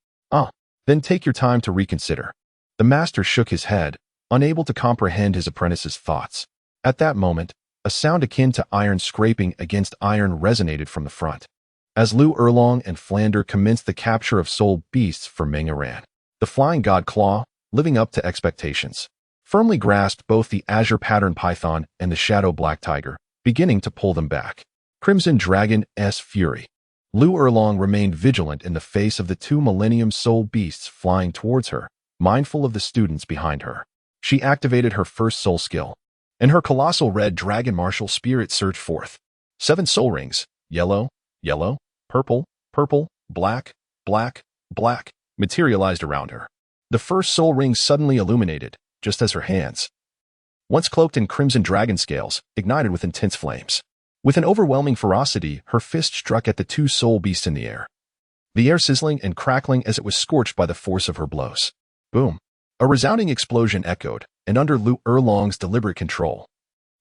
Then take your time to reconsider. The master shook his head, unable to comprehend his apprentice's thoughts. At that moment, a sound akin to iron scraping against iron resonated from the front. As Lu Erlong and Flander commenced the capture of soul beasts for Meng Iran, the flying god Claw, living up to expectations, firmly grasped both the azure pattern python and the shadow black tiger, beginning to pull them back. Crimson Dragon's fury. Lu Erlong remained vigilant in the face of the 2 millennium soul beasts flying towards her, mindful of the students behind her. She activated her first soul skill, and her colossal red dragon martial spirit surged forth. 7 soul rings, yellow, yellow, purple, purple, black, black, black, materialized around her. The first soul ring suddenly illuminated, just as her hands, once cloaked in crimson dragon scales, ignited with intense flames. With an overwhelming ferocity, her fist struck at the 2 soul beasts in the air, the air sizzling and crackling as it was scorched by the force of her blows. Boom! A resounding explosion echoed, and under Lu Erlong's deliberate control,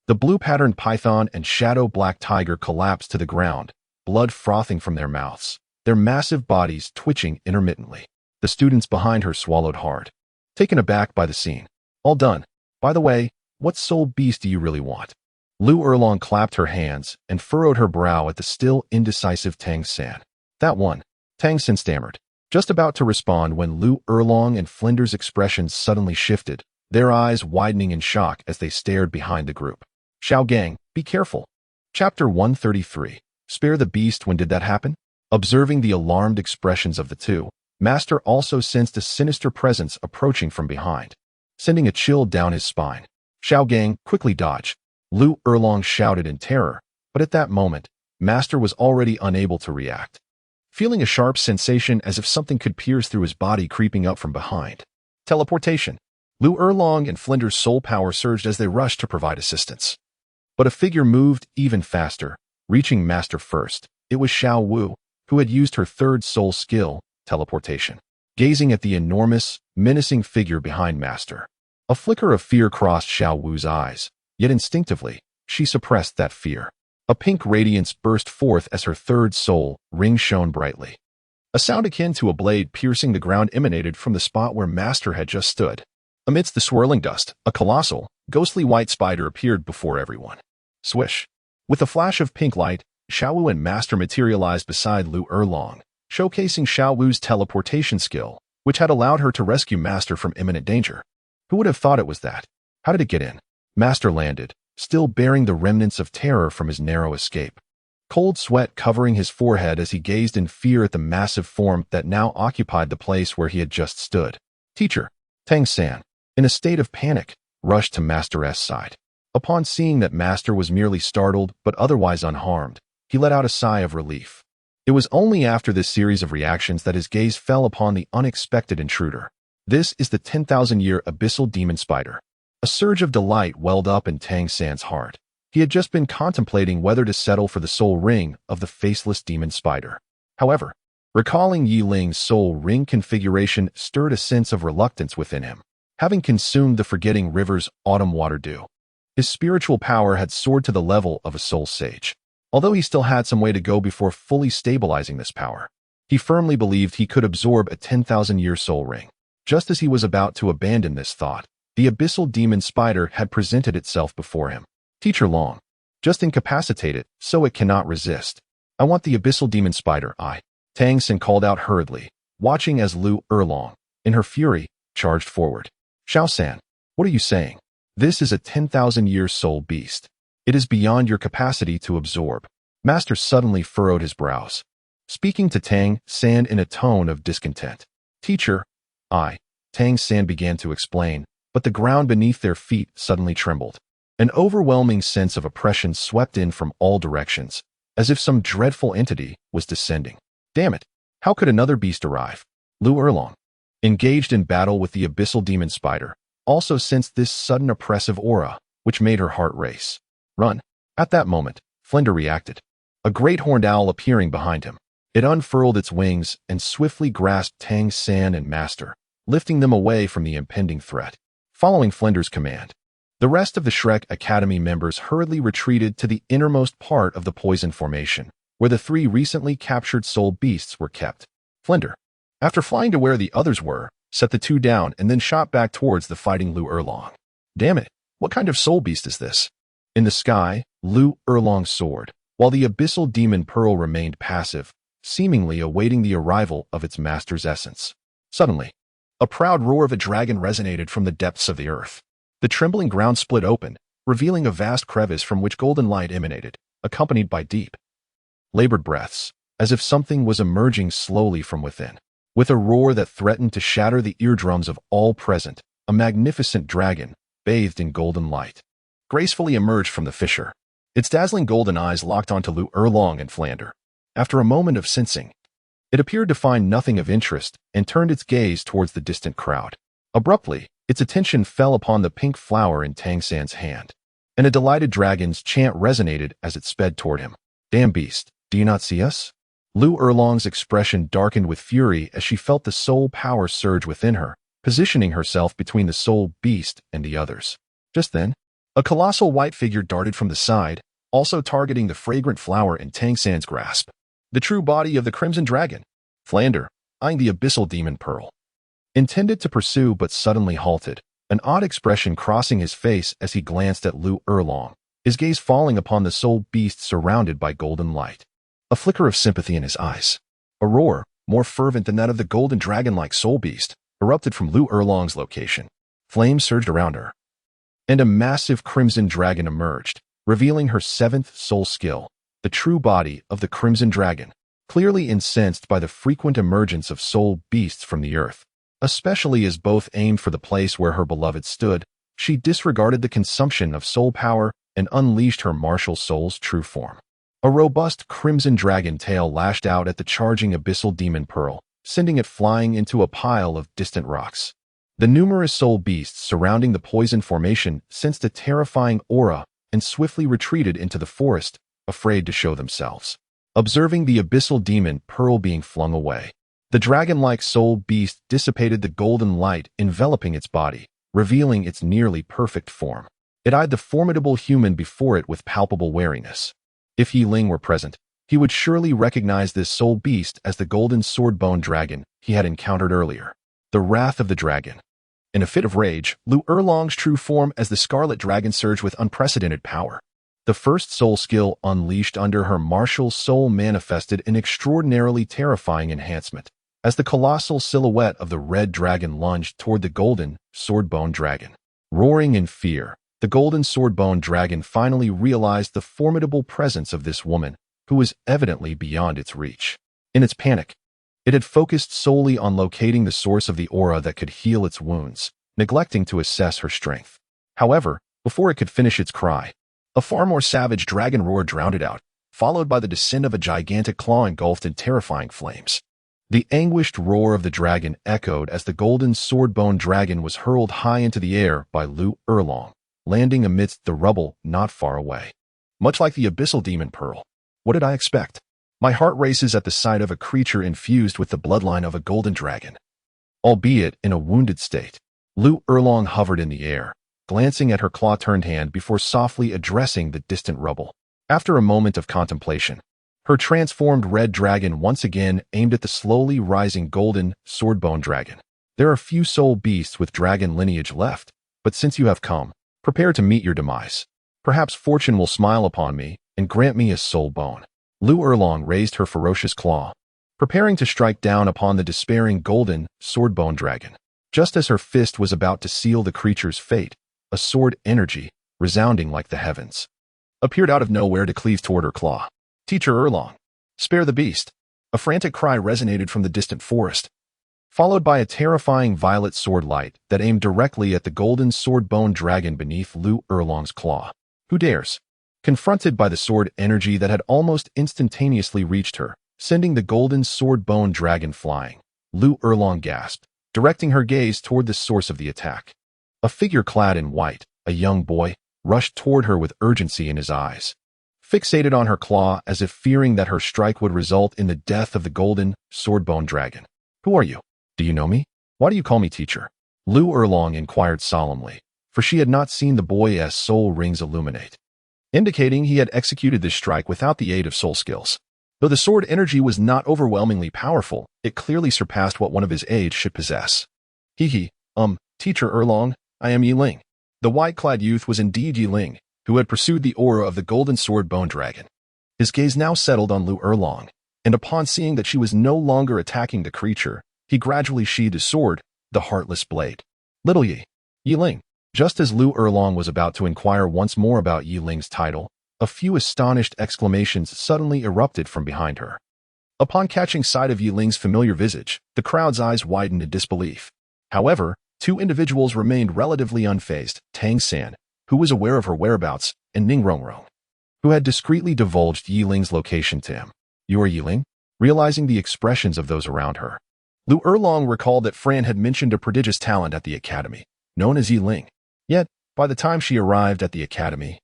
the blue-patterned python and shadow black tiger collapsed to the ground, blood frothing from their mouths, their massive bodies twitching intermittently. The students behind her swallowed hard, taken aback by the scene. All done. By the way, what soul beast do you really want? Lu Erlong clapped her hands and furrowed her brow at the still indecisive Tang San. That one, Tang San stammered, just about to respond when Lu Erlong and Flinder's expressions suddenly shifted, their eyes widening in shock as they stared behind the group. Xiao Gang, be careful. Chapter 133. Spare the beast. When did that happen? Observing the alarmed expressions of the 2, Master also sensed a sinister presence approaching from behind, sending a chill down his spine. Xiao Gang, quickly dodge. Lu Erlong shouted in terror, but at that moment, Master was already unable to react, feeling a sharp sensation as if something could pierce through his body creeping up from behind. Teleportation. Lu Erlong and Flinder's soul power surged as they rushed to provide assistance. But a figure moved even faster, reaching Master first. It was Xiao Wu, who had used her third soul skill, teleportation. Gazing at the enormous, menacing figure behind Master, a flicker of fear crossed Xiao Wu's eyes, yet instinctively, she suppressed that fear. A pink radiance burst forth as her third soul ring shone brightly. A sound akin to a blade piercing the ground emanated from the spot where Master had just stood. Amidst the swirling dust, a colossal, ghostly white spider appeared before everyone. Swish! With a flash of pink light, Xiao Wu and Master materialized beside Lu Erlong, showcasing Xiao Wu's teleportation skill, which had allowed her to rescue Master from imminent danger. Who would have thought it was that? How did it get in? Master landed, still bearing the remnants of terror from his narrow escape. Cold sweat covering his forehead as he gazed in fear at the massive form that now occupied the place where he had just stood. Teacher, Tang San, in a state of panic, rushed to Master's side. Upon seeing that Master was merely startled but otherwise unharmed, he let out a sigh of relief. It was only after this series of reactions that his gaze fell upon the unexpected intruder. This is the 10,000-year abyssal demon spider. A surge of delight welled up in Tang San's heart. He had just been contemplating whether to settle for the soul ring of the faceless demon spider. However, recalling Yi Ling's soul ring configuration stirred a sense of reluctance within him. Having consumed the Forgetting River's autumn water dew, his spiritual power had soared to the level of a soul sage. Although he still had some way to go before fully stabilizing this power, he firmly believed he could absorb a 10,000-year soul ring. Just as he was about to abandon this thought, the abyssal demon spider had presented itself before him. Teacher Long, just incapacitate it so it cannot resist. I want the abyssal demon spider, Tang San called out hurriedly, watching as Lu Erlong, in her fury, charged forward. Xiao San, what are you saying? This is a 10,000-year soul beast. It is beyond your capacity to absorb. Master suddenly furrowed his brows, speaking to Tang San in a tone of discontent. Teacher, Tang San began to explain, but the ground beneath their feet suddenly trembled. An overwhelming sense of oppression swept in from all directions, as if some dreadful entity was descending. Damn it! How could another beast arrive? Lu Erlong, engaged in battle with the abyssal demon spider, also sensed this sudden oppressive aura, which made her heart race. Run! At that moment, Flender reacted. A great horned owl appearing behind him. It unfurled its wings and swiftly grasped Tang San and Master, lifting them away from the impending threat. Following Flender's command, the rest of the Shrek Academy members hurriedly retreated to the innermost part of the poison formation, where the 3 recently captured soul beasts were kept. Flender, after flying to where the others were, set the 2 down and then shot back towards the fighting Lu Erlong. Damn it, what kind of soul beast is this? In the sky, Lu Erlong soared, while the abyssal demon Pearl remained passive, seemingly awaiting the arrival of its master's essence. Suddenly, a proud roar of a dragon resonated from the depths of the earth. The trembling ground split open, revealing a vast crevice from which golden light emanated, accompanied by deep, labored breaths, as if something was emerging slowly from within. With a roar that threatened to shatter the eardrums of all present, a magnificent dragon, bathed in golden light, gracefully emerged from the fissure. Its dazzling golden eyes locked onto Lu Erlong and Flander. After a moment of sensing, it appeared to find nothing of interest and turned its gaze towards the distant crowd. Abruptly, its attention fell upon the pink flower in Tang San's hand, and a delighted dragon's chant resonated as it sped toward him. Damn beast, do you not see us? Lu Erlong's expression darkened with fury as she felt the soul power surge within her, positioning herself between the soul beast and the others. Just then, a colossal white figure darted from the side, also targeting the fragrant flower in Tang San's grasp. The true body of the Crimson Dragon, Flander, eyeing the abyssal demon Pearl, intended to pursue but suddenly halted, an odd expression crossing his face as he glanced at Lu Erlong, his gaze falling upon the soul beast surrounded by golden light. A flicker of sympathy in his eyes. A roar, more fervent than that of the golden dragon-like soul beast, erupted from Lu Erlong's location. Flames surged around her, and a massive crimson dragon emerged, revealing her 7th soul skill, the true body of the Crimson Dragon. Clearly incensed by the frequent emergence of soul beasts from the earth, especially as both aimed for the place where her beloved stood, she disregarded the consumption of soul power and unleashed her martial soul's true form. A robust crimson dragon tail lashed out at the charging abyssal demon Pearl, sending it flying into a pile of distant rocks. The numerous soul beasts surrounding the poison formation sensed a terrifying aura and swiftly retreated into the forest, afraid to show themselves. Observing the abyssal demon Pearl being flung away, the dragon-like soul beast dissipated the golden light enveloping its body, revealing its nearly perfect form. It eyed the formidable human before it with palpable wariness. If Yi Ling were present, he would surely recognize this soul beast as the golden sword-bone dragon he had encountered earlier. The wrath of the dragon. In a fit of rage, Lu Erlong's true form as the scarlet dragon surged with unprecedented power. The first soul skill unleashed under her martial soul manifested an extraordinarily terrifying enhancement, as the colossal silhouette of the red dragon lunged toward the golden sword-bone dragon. Roaring in fear, the golden sword-bone dragon finally realized the formidable presence of this woman, who was evidently beyond its reach. In its panic, it had focused solely on locating the source of the aura that could heal its wounds, neglecting to assess her strength. However, before it could finish its cry, a far more savage dragon roar drowned it out, followed by the descent of a gigantic claw engulfed in terrifying flames. The anguished roar of the dragon echoed as the golden sword-bone dragon was hurled high into the air by Lu Erlong, landing amidst the rubble not far away. Much like the abyssal demon pearl. What did I expect? My heart races at the sight of a creature infused with the bloodline of a golden dragon. Albeit in a wounded state, Lu Erlong hovered in the air, glancing at her claw-turned hand before softly addressing the distant rubble. After a moment of contemplation, her transformed red dragon once again aimed at the slowly rising golden sword-bone dragon. There are few soul beasts with dragon lineage left, but since you have come, prepare to meet your demise. Perhaps fortune will smile upon me and grant me a soul bone. Lu Erlong raised her ferocious claw, preparing to strike down upon the despairing golden sword-bone dragon. Just as her fist was about to seal the creature's fate, a sword energy, resounding like the heavens, appeared out of nowhere to cleave toward her claw. Teacher Erlong, spare the beast. A frantic cry resonated from the distant forest, followed by a terrifying violet sword light that aimed directly at the golden sword-bone dragon beneath Lu Erlong's claw. Who dares? Confronted by the sword energy that had almost instantaneously reached her, sending the golden sword-bone dragon flying, Lu Erlong gasped, directing her gaze toward the source of the attack. A figure clad in white, a young boy, rushed toward her with urgency in his eyes, fixated on her claw as if fearing that her strike would result in the death of the golden sword-bone dragon. Who are you? Do you know me? Why do you call me teacher? Lu Erlong inquired solemnly, for she had not seen the boy's soul rings illuminate, indicating he had executed this strike without the aid of soul skills. Though the sword energy was not overwhelmingly powerful, it clearly surpassed what one of his age should possess. Teacher Erlong, I am Yi Ling. The white-clad youth was indeed Yi Ling, who had pursued the aura of the golden sword-bone dragon. His gaze now settled on Lu Erlong, and upon seeing that she was no longer attacking the creature, he gradually sheathed his sword, the heartless blade. Little Yi Ling. Just as Lu Erlong was about to inquire once more about Yi Ling's title, a few astonished exclamations suddenly erupted from behind her. Upon catching sight of Yi Ling's familiar visage, the crowd's eyes widened in disbelief. However, two individuals remained relatively unfazed: Tang San, who was aware of her whereabouts, and Ning Rongrong, who had discreetly divulged Yi Ling's location to him. You are Yi Ling? Realizing the expressions of those around her, Lu Erlong recalled that Fran had mentioned a prodigious talent at the academy, known as Yi Ling. Yet, by the time she arrived at the academy,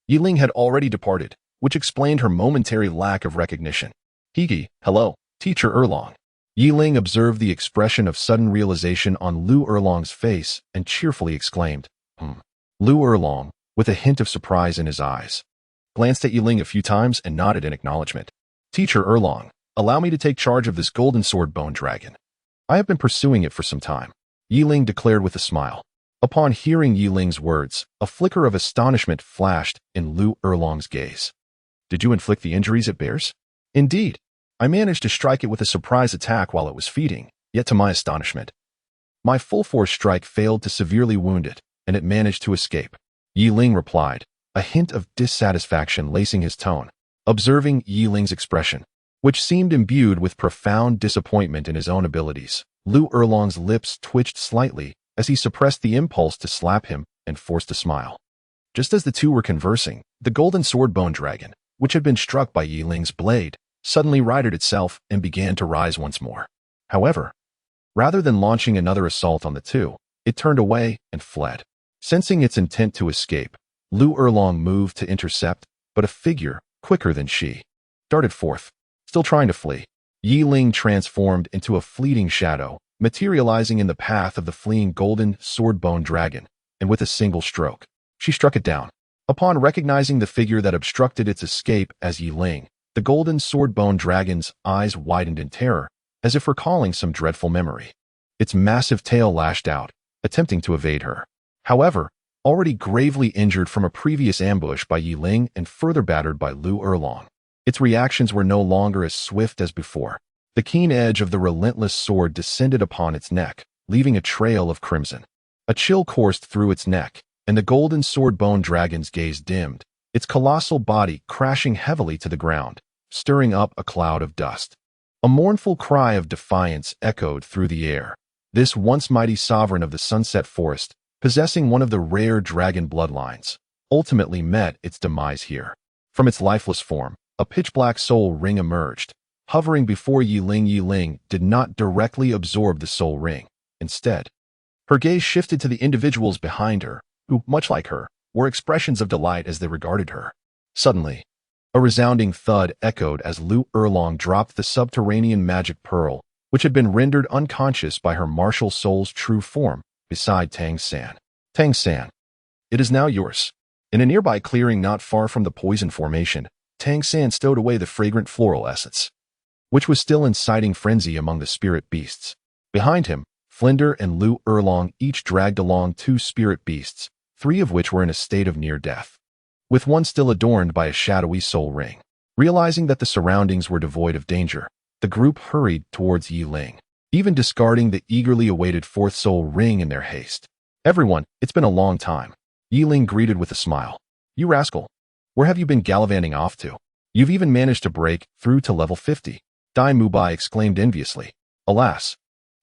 Yi Ling had already departed, which explained her momentary lack of recognition. Hello, Teacher Erlong. Yi Ling observed the expression of sudden realization on Lu Erlong's face and cheerfully exclaimed, Lu Erlong, with a hint of surprise in his eyes, glanced at Yi Ling a few times and nodded in acknowledgement. Teacher Erlong, allow me to take charge of this golden sword-bone dragon. I have been pursuing it for some time, Yi Ling declared with a smile. Upon hearing Yi Ling's words, a flicker of astonishment flashed in Lu Erlong's gaze. Did you inflict the injuries it bears? Indeed. I managed to strike it with a surprise attack while it was feeding, yet to my astonishment, my full-force strike failed to severely wound it, and it managed to escape. Yi Ling replied, a hint of dissatisfaction lacing his tone. Observing Yi Ling's expression, which seemed imbued with profound disappointment in his own abilities, Lu Erlong's lips twitched slightly as he suppressed the impulse to slap him and forced a smile. Just as the two were conversing, the golden sword-bone dragon, which had been struck by Yi Ling's blade, suddenly righted itself and began to rise once more. However, rather than launching another assault on the two, it turned away and fled. Sensing its intent to escape, Lu Erlong moved to intercept, but a figure, quicker than she, darted forth. Still trying to flee, Yi Ling transformed into a fleeting shadow, materializing in the path of the fleeing golden sword-bone dragon, and with a single stroke, she struck it down. Upon recognizing the figure that obstructed its escape as Yi Ling, the golden sword-bone dragon's eyes widened in terror, as if recalling some dreadful memory. Its massive tail lashed out, attempting to evade her. However, already gravely injured from a previous ambush by Yi Ling and further battered by Lu Erlong, its reactions were no longer as swift as before. The keen edge of the relentless sword descended upon its neck, leaving a trail of crimson. A chill coursed through its neck, and the golden sword-bone dragon's gaze dimmed, its colossal body crashing heavily to the ground, stirring up a cloud of dust. A mournful cry of defiance echoed through the air. This once mighty sovereign of the Sunset Forest, possessing one of the rare dragon bloodlines, ultimately met its demise here. From its lifeless form, a pitch-black soul ring emerged, hovering before Yi Ling. Yi Ling did not directly absorb the soul ring. Instead, her gaze shifted to the individuals behind her, who, much like her, wore expressions of delight as they regarded her. Suddenly, a resounding thud echoed as Lu Erlong dropped the subterranean magic pearl, which had been rendered unconscious by her martial soul's true form, beside Tang San. Tang San, it is now yours. In a nearby clearing not far from the poison formation, Tang San stowed away the fragrant floral essence, which was still inciting frenzy among the spirit beasts. Behind him, Flinder and Lu Erlong each dragged along 2 spirit beasts, 3 of which were in a state of near death, with one still adorned by a shadowy soul ring. Realizing that the surroundings were devoid of danger, the group hurried towards Yi Ling, even discarding the eagerly awaited 4th soul ring in their haste. Everyone, it's been a long time. Yi Ling greeted with a smile. You rascal, where have you been gallivanting off to? You've even managed to break through to level 50. Dai Mubai exclaimed enviously. Alas,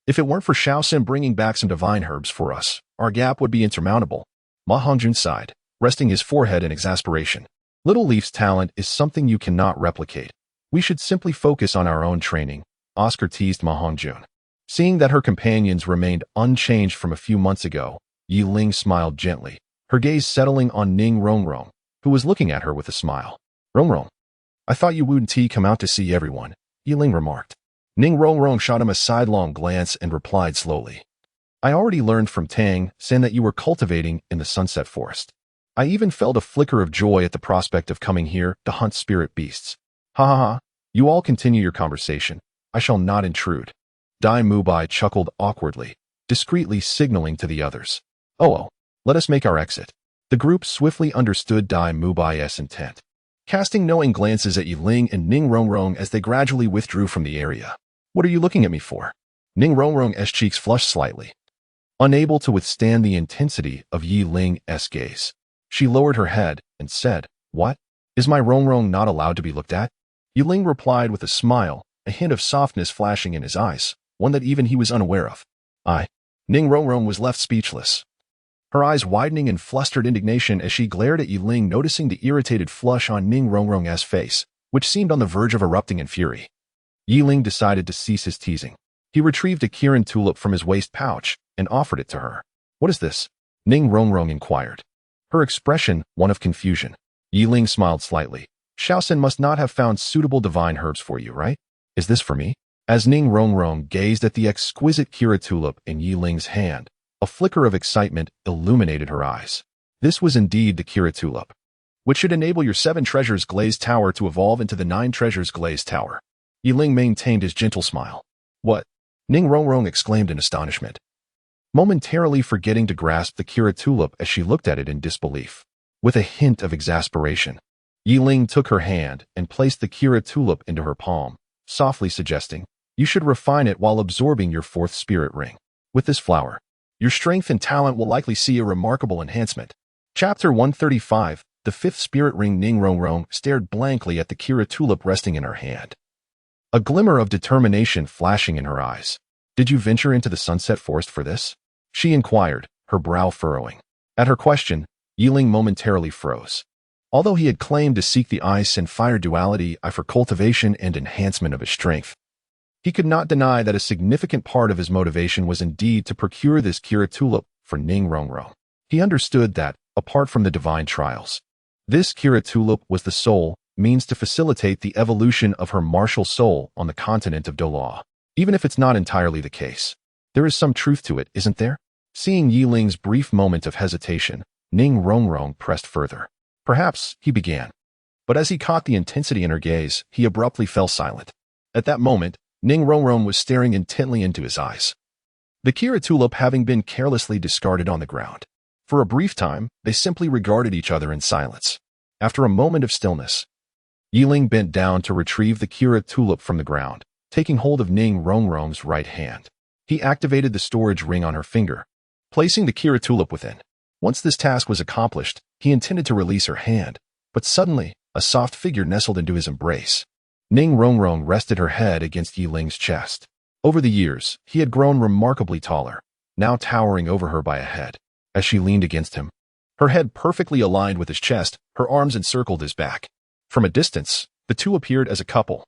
if it weren't for Shaoxin bringing back some divine herbs for us, our gap would be insurmountable. Ma Hongjun sighed, resting his forehead in exasperation. Little Leaf's talent is something you cannot replicate. We should simply focus on our own training, Oscar teased Ma Hongjun. Seeing that her companions remained unchanged from a few months ago, Yi Ling smiled gently, her gaze settling on Ning Rongrong, who was looking at her with a smile. Rongrong, I thought you wouldn't come out to see everyone, Yi Ling remarked. Ning Rongrong shot him a sidelong glance and replied slowly. I already learned from Tang San that you were cultivating in the Sunset Forest. I even felt a flicker of joy at the prospect of coming here to hunt spirit beasts. Ha ha ha, you all continue your conversation. I shall not intrude. Dai Mubai chuckled awkwardly, discreetly signaling to the others. Oh, let us make our exit. The group swiftly understood Dai Mubai's intent, casting knowing glances at Yi Ling and Ning Rongrong as they gradually withdrew from the area. What are you looking at me for? Ning Rongrong's cheeks flushed slightly. Unable to withstand the intensity of Yi Ling's gaze, she lowered her head and said, What? Is my Rongrong not allowed to be looked at? Yi Ling replied with a smile, a hint of softness flashing in his eyes, one that even he was unaware of. Ning Rongrong was left speechless, her eyes widening in flustered indignation as she glared at Yi Ling, noticing the irritated flush on Ning Rongrong's face, which seemed on the verge of erupting in fury. Yi Ling decided to cease his teasing. He retrieved a Kirin tulip from his waist pouch and offered it to her. What is this? Ning Rongrong inquired, her expression one of confusion. Yi Ling smiled slightly. Shaoxin must not have found suitable divine herbs for you, right? Is this for me? As Ning Rongrong gazed at the exquisite Kira tulip in Yi Ling's hand, a flicker of excitement illuminated her eyes. This was indeed the Kira tulip, which should enable your 7 treasures glazed tower to evolve into the 9 treasures glazed tower. Yi Ling maintained his gentle smile. What? Ning Rongrong exclaimed in astonishment, momentarily forgetting to grasp the Kira tulip as she looked at it in disbelief. With a hint of exasperation, Yi Ling took her hand and placed the Kira tulip into her palm, softly suggesting, You should refine it while absorbing your 4th spirit ring. With this flower, your strength and talent will likely see a remarkable enhancement. Chapter 135, The 5th Spirit Ring. Ning Rongrong stared blankly at the Kira tulip resting in her hand, a glimmer of determination flashing in her eyes. Did you venture into the Sunset Forest for this? She inquired, her brow furrowing. At her question, Yi Ling momentarily froze. Although he had claimed to seek the ice and fire duality for cultivation and enhancement of his strength, he could not deny that a significant part of his motivation was indeed to procure this Kira tulip for Ning Rongrong. He understood that, apart from the divine trials, this Kira tulip was the sole means to facilitate the evolution of her martial soul on the continent of Douluo. Even if it's not entirely the case, there is some truth to it, isn't there? Seeing Yi Ling's brief moment of hesitation, Ning Rongrong pressed further. Perhaps, he began. But as he caught the intensity in her gaze, he abruptly fell silent. At that moment, Ning Rongrong was staring intently into his eyes, the Kira tulip having been carelessly discarded on the ground. For a brief time, they simply regarded each other in silence. After a moment of stillness, Yi Ling bent down to retrieve the Kira tulip from the ground, taking hold of Ning Rongrong's right hand. He activated the storage ring on her finger, placing the Kira tulip within. Once this task was accomplished, he intended to release her hand, but suddenly, a soft figure nestled into his embrace. Ning Rongrong rested her head against Yi Ling's chest. Over the years, he had grown remarkably taller, now towering over her by a head. As she leaned against him, her head perfectly aligned with his chest, her arms encircled his back. From a distance, the two appeared as a couple.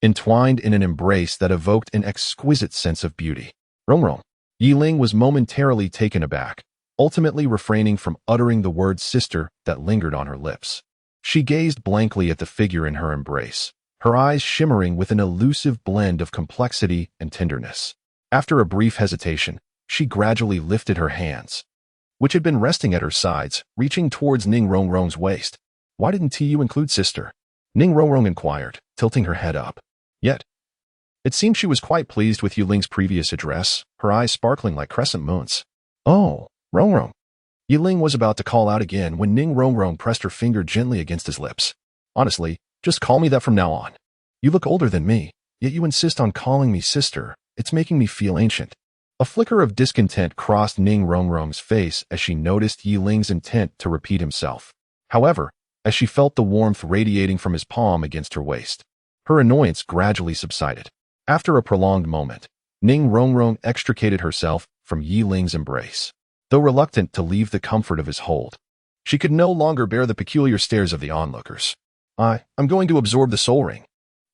entwined in an embrace that evoked an exquisite sense of beauty. Rong. Yiling was momentarily taken aback, ultimately refraining from uttering the word sister that lingered on her lips. She gazed blankly at the figure in her embrace, her eyes shimmering with an elusive blend of complexity and tenderness. After a brief hesitation, she gradually lifted her hands, which had been resting at her sides, reaching towards Ning Rongrong's waist. "Why didn't you include sister?" Ning Rongrong inquired, tilting her head up. Yet, it seemed she was quite pleased with Yiling's previous address, her eyes sparkling like crescent moons. "Oh, Rongrong." Yiling was about to call out again when Ning Rongrong pressed her finger gently against his lips. "Honestly, just call me that from now on. You look older than me, yet you insist on calling me sister. It's making me feel ancient." A flicker of discontent crossed Ning Rongrong's face as she noticed Yiling's intent to repeat himself. However, as she felt the warmth radiating from his palm against her waist, her annoyance gradually subsided. After a prolonged moment, Ning Rongrong extricated herself from Yiling's embrace. Though reluctant to leave the comfort of his hold, she could no longer bear the peculiar stares of the onlookers. I'm going to absorb the soul ring."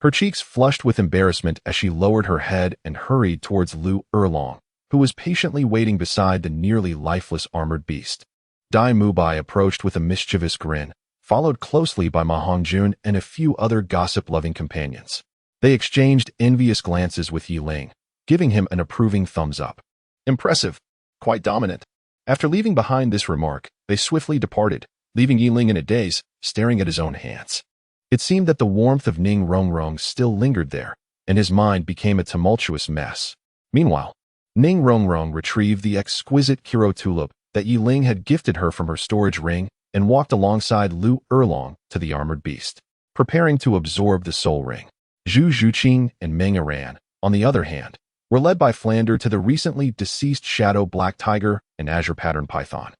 Her cheeks flushed with embarrassment as she lowered her head and hurried towards Lu Erlong, who was patiently waiting beside the nearly lifeless armored beast. Dai Mubai approached with a mischievous grin, followed closely by Ma Hongjun and a few other gossip-loving companions. They exchanged envious glances with Yiling, giving him an approving thumbs up. "Impressive. Quite dominant." After leaving behind this remark, they swiftly departed, leaving Yiling in a daze, staring at his own hands. It seemed that the warmth of Ning Rongrong still lingered there, and his mind became a tumultuous mess. Meanwhile, Ning Rongrong retrieved the exquisite Kiro tulip that Yiling had gifted her from her storage ring and walked alongside Lu Erlong to the armored beast, preparing to absorb the soul ring. Zhu Zhuqing and Meng Aran, on the other hand, were led by Flander to the recently deceased Shadow Black Tiger and Azure Pattern Python,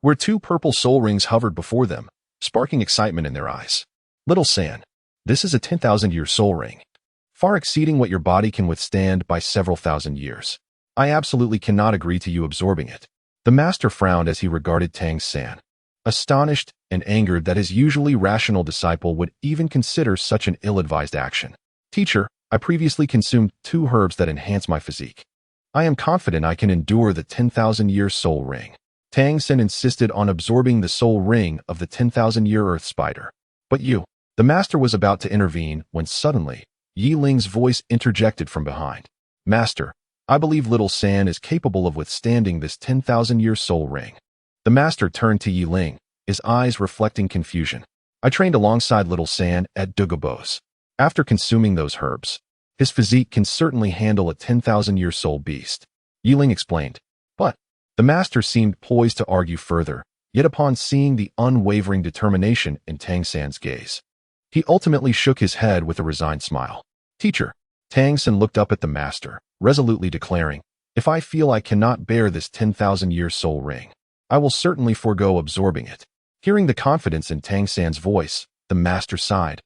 where two purple soul rings hovered before them, sparking excitement in their eyes. "Little San, this is a 10,000-year soul ring, far exceeding what your body can withstand by several thousand years. I absolutely cannot agree to you absorbing it." The master frowned as he regarded Tang San, astonished and angered that his usually rational disciple would even consider such an ill-advised action. "Teacher, I previously consumed 2 herbs that enhance my physique. I am confident I can endure the 10,000-year soul ring." Tang San insisted on absorbing the soul ring of the 10,000-year earth spider. "But you..." The master was about to intervene when suddenly, Yiling's voice interjected from behind. "Master, I believe Little San is capable of withstanding this 10,000-year soul ring." The master turned to Yiling, his eyes reflecting confusion. "I trained alongside Little San at Douluo. After consuming those herbs, his physique can certainly handle a 10,000-year soul beast," Yiling explained. But the master seemed poised to argue further, yet upon seeing the unwavering determination in Tang San's gaze, he ultimately shook his head with a resigned smile. "Teacher," Tang San looked up at the master, resolutely declaring, "if I feel I cannot bear this 10,000-year soul ring, I will certainly forego absorbing it." Hearing the confidence in Tang San's voice, the master sighed.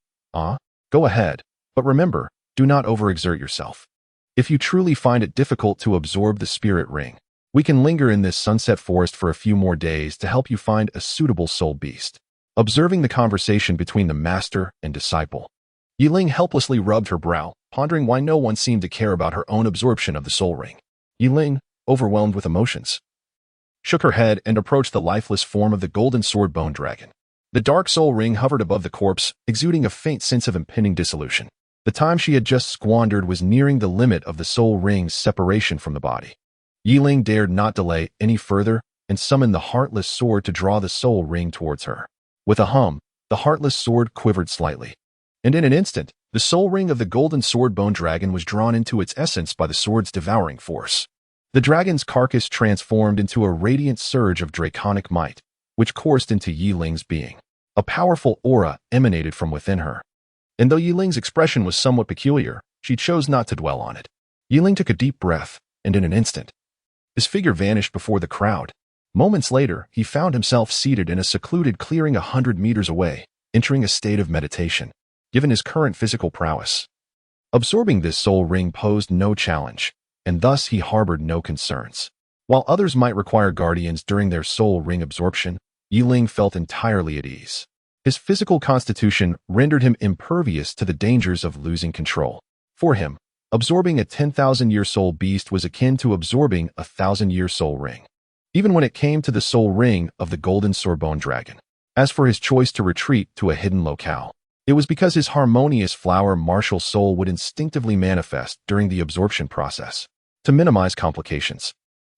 Go ahead, but remember, do not overexert yourself. If you truly find it difficult to absorb the spirit ring, we can linger in this sunset forest for a few more days to help you find a suitable soul beast." Observing the conversation between the master and disciple, Yiling helplessly rubbed her brow, pondering why no one seemed to care about her own absorption of the soul ring. Yiling, overwhelmed with emotions, shook her head and approached the lifeless form of the golden sword bone dragon. The dark soul ring hovered above the corpse, exuding a faint sense of impending dissolution. The time she had just squandered was nearing the limit of the soul ring's separation from the body. Yiling dared not delay any further and summoned the heartless sword to draw the soul ring towards her. With a hum, the heartless sword quivered slightly, and in an instant, the soul ring of the golden sword bone dragon was drawn into its essence by the sword's devouring force. The dragon's carcass transformed into a radiant surge of draconic might, which coursed into Yiling's being. A powerful aura emanated from within her. And though Yiling's expression was somewhat peculiar, she chose not to dwell on it. Yiling took a deep breath, and in an instant, his figure vanished before the crowd. Moments later, he found himself seated in a secluded clearing 100 meters away, entering a state of meditation, given his current physical prowess. Absorbing this soul ring posed no challenge, and thus he harbored no concerns. While others might require guardians during their soul ring absorption, Yiling felt entirely at ease. His physical constitution rendered him impervious to the dangers of losing control. For him, absorbing a 10,000-year soul beast was akin to absorbing a 1,000-year soul ring, even when it came to the soul ring of the golden swordbone dragon. As for his choice to retreat to a hidden locale, it was because his harmonious flower martial soul would instinctively manifest during the absorption process. To minimize complications,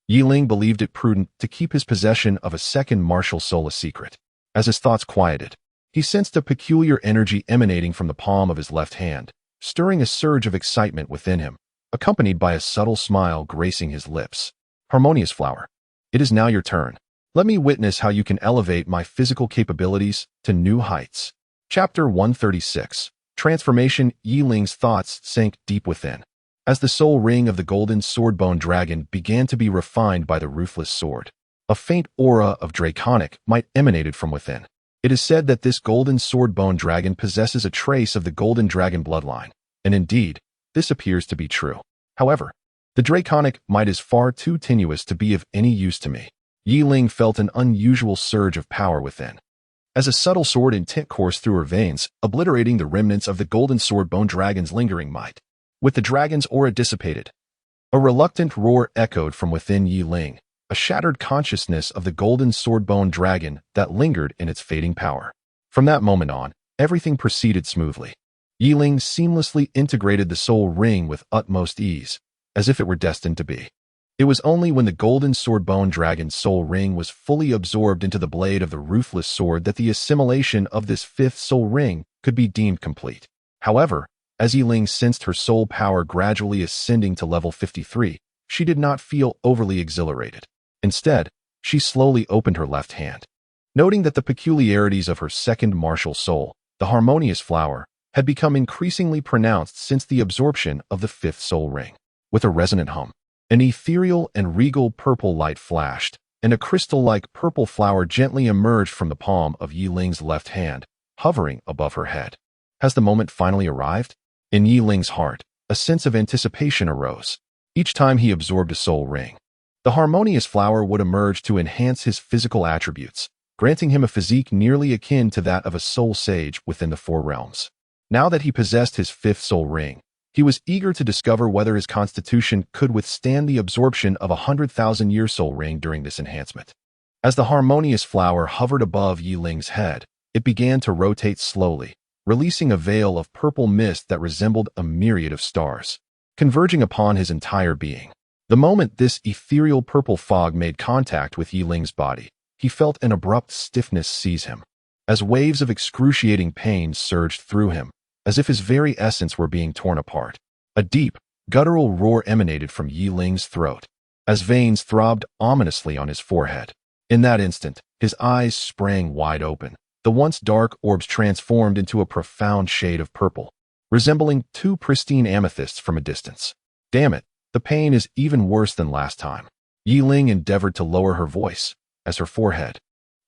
Yi Ling believed it prudent to keep his possession of a second martial soul a secret. As his thoughts quieted, he sensed a peculiar energy emanating from the palm of his left hand, stirring a surge of excitement within him, accompanied by a subtle smile gracing his lips. Harmonious flower, it is now your turn. Let me witness how you can elevate my physical capabilities to new heights. Chapter 136. Transformation. Yi Ling's thoughts sank deep within, as the soul ring of the golden swordbone dragon began to be refined by the ruthless sword. A faint aura of draconic might emanated from within. It is said that this golden swordbone dragon possesses a trace of the golden dragon bloodline, and indeed, this appears to be true. However, the draconic might is far too tenuous to be of any use to me. Yi Ling felt an unusual surge of power within, as a subtle sword intent coursed through her veins, obliterating the remnants of the golden swordbone dragon's lingering might. With the dragon's aura dissipated, a reluctant roar echoed from within Yi Ling, a shattered consciousness of the golden swordbone dragon that lingered in its fading power. From that moment on, everything proceeded smoothly. Yi Ling seamlessly integrated the soul ring with utmost ease, as if it were destined to be. It was only when the golden swordbone dragon's soul ring was fully absorbed into the blade of the ruthless sword that the assimilation of this fifth soul ring could be deemed complete. However, as Yi Ling sensed her soul power gradually ascending to level 53, she did not feel overly exhilarated. Instead, she slowly opened her left hand, noting that the peculiarities of her second martial soul, the harmonious flower, had become increasingly pronounced since the absorption of the fifth soul ring. With a resonant hum, an ethereal and regal purple light flashed, and a crystal-like purple flower gently emerged from the palm of Yi Ling's left hand, hovering above her head. Has the moment finally arrived? In Yi Ling's heart, a sense of anticipation arose. Each time he absorbed a soul ring, the harmonious flower would emerge to enhance his physical attributes, granting him a physique nearly akin to that of a soul sage within the four realms. Now that he possessed his fifth soul ring, he was eager to discover whether his constitution could withstand the absorption of a 100,000-year soul ring during this enhancement. As the harmonious flower hovered above Yi Ling's head, it began to rotate slowly, releasing a veil of purple mist that resembled a myriad of stars, converging upon his entire being. The moment this ethereal purple fog made contact with Yi Ling's body, he felt an abrupt stiffness seize him, as waves of excruciating pain surged through him, as if his very essence were being torn apart. A deep, guttural roar emanated from Yi Ling's throat, as veins throbbed ominously on his forehead. In that instant, his eyes sprang wide open. The once dark orbs transformed into a profound shade of purple, resembling two pristine amethysts from a distance. Damn it, the pain is even worse than last time. Yi Ling endeavored to lower her voice, as her forehead,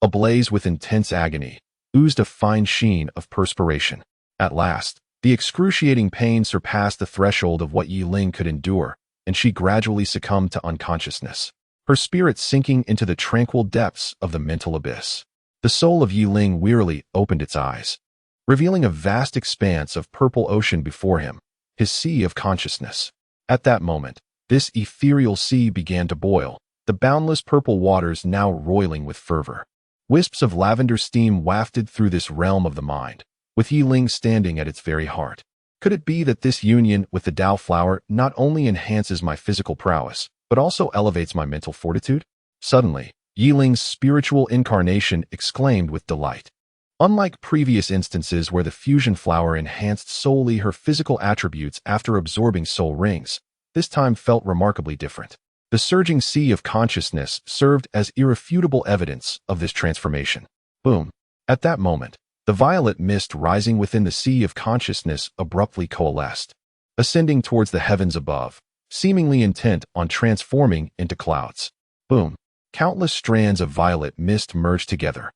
ablaze with intense agony, oozed a fine sheen of perspiration. At last, the excruciating pain surpassed the threshold of what Yi Ling could endure, and she gradually succumbed to unconsciousness, her spirit sinking into the tranquil depths of the mental abyss. The soul of Yi Ling wearily opened its eyes, revealing a vast expanse of purple ocean before him, his sea of consciousness. At that moment, this ethereal sea began to boil, the boundless purple waters now roiling with fervor. Wisps of lavender steam wafted through this realm of the mind, with Yi Ling standing at its very heart. Could it be that this union with the Dao flower not only enhances my physical prowess, but also elevates my mental fortitude? Suddenly, Yi Ling's spiritual incarnation exclaimed with delight. Unlike previous instances where the fusion flower enhanced solely her physical attributes after absorbing soul rings, this time felt remarkably different. The surging sea of consciousness served as irrefutable evidence of this transformation. Boom. At that moment, the violet mist rising within the sea of consciousness abruptly coalesced, ascending towards the heavens above, seemingly intent on transforming into clouds. Boom. Countless strands of violet mist merged together,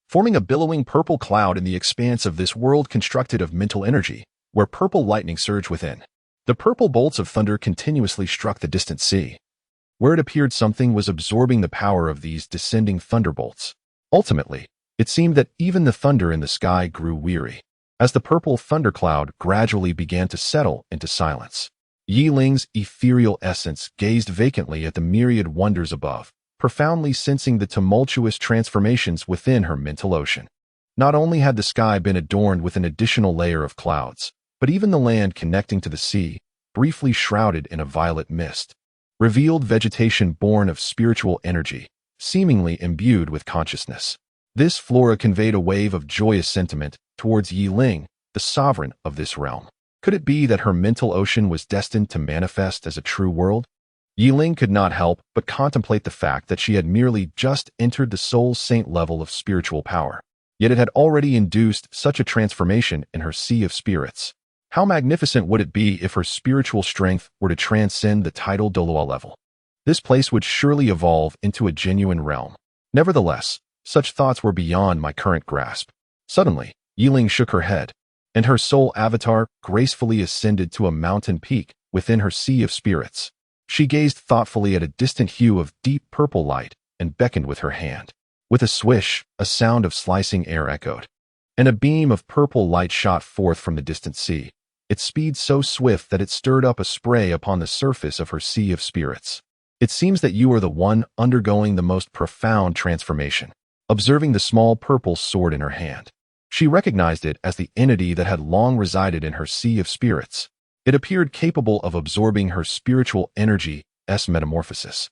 forming a billowing purple cloud in the expanse of this world constructed of mental energy, where purple lightning surged within. The purple bolts of thunder continuously struck the distant sea, where it appeared something was absorbing the power of these descending thunderbolts. Ultimately, it seemed that even the thunder in the sky grew weary, as the purple thundercloud gradually began to settle into silence. Yi Ling's ethereal essence gazed vacantly at the myriad wonders above, profoundly sensing the tumultuous transformations within her mental ocean. Not only had the sky been adorned with an additional layer of clouds, but even the land connecting to the sea, briefly shrouded in a violet mist, revealed vegetation born of spiritual energy, seemingly imbued with consciousness. This flora conveyed a wave of joyous sentiment towards Yi Ling, the sovereign of this realm. Could it be that her mental ocean was destined to manifest as a true world? Yi Ling could not help but contemplate the fact that she had merely just entered the soul saint level of spiritual power, yet it had already induced such a transformation in her sea of spirits. How magnificent would it be if her spiritual strength were to transcend the tidal Douluo level? This place would surely evolve into a genuine realm. Nevertheless, such thoughts were beyond my current grasp. Suddenly, Yi Ling shook her head, and her soul avatar gracefully ascended to a mountain peak within her sea of spirits. She gazed thoughtfully at a distant hue of deep purple light and beckoned with her hand. With a swish, a sound of slicing air echoed, and a beam of purple light shot forth from the distant sea, its speed so swift that it stirred up a spray upon the surface of her sea of spirits. It seems that you are the one undergoing the most profound transformation. Observing the small purple sword in her hand, she recognized it as the entity that had long resided in her sea of spirits. It appeared capable of absorbing her spiritual energy's metamorphosis.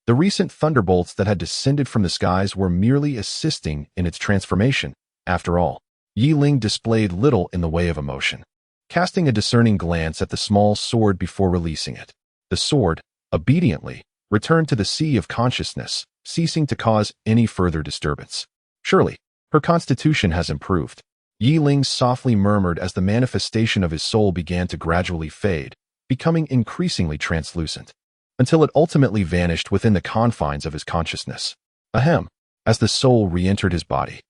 The recent thunderbolts that had descended from the skies were merely assisting in its transformation. After all, Yi Ling displayed little in the way of emotion, casting a discerning glance at the small sword before releasing it. The sword, obediently, returned to the sea of consciousness, ceasing to cause any further disturbance. Surely, her constitution has improved, Yi Ling softly murmured as the manifestation of his soul began to gradually fade, becoming increasingly translucent, until it ultimately vanished within the confines of his consciousness. Ahem. As the soul re-entered his body,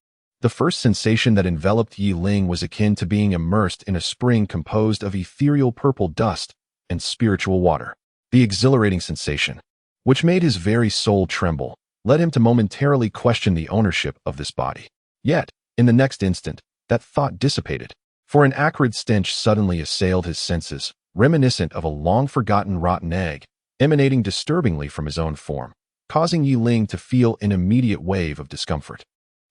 the first sensation that enveloped Yi Ling was akin to being immersed in a spring composed of ethereal purple dust and spiritual water. The exhilarating sensation, which made his very soul tremble, led him to momentarily question the ownership of this body. Yet, in the next instant, that thought dissipated, for an acrid stench suddenly assailed his senses, reminiscent of a long-forgotten rotten egg, emanating disturbingly from his own form, causing Yi Ling to feel an immediate wave of discomfort.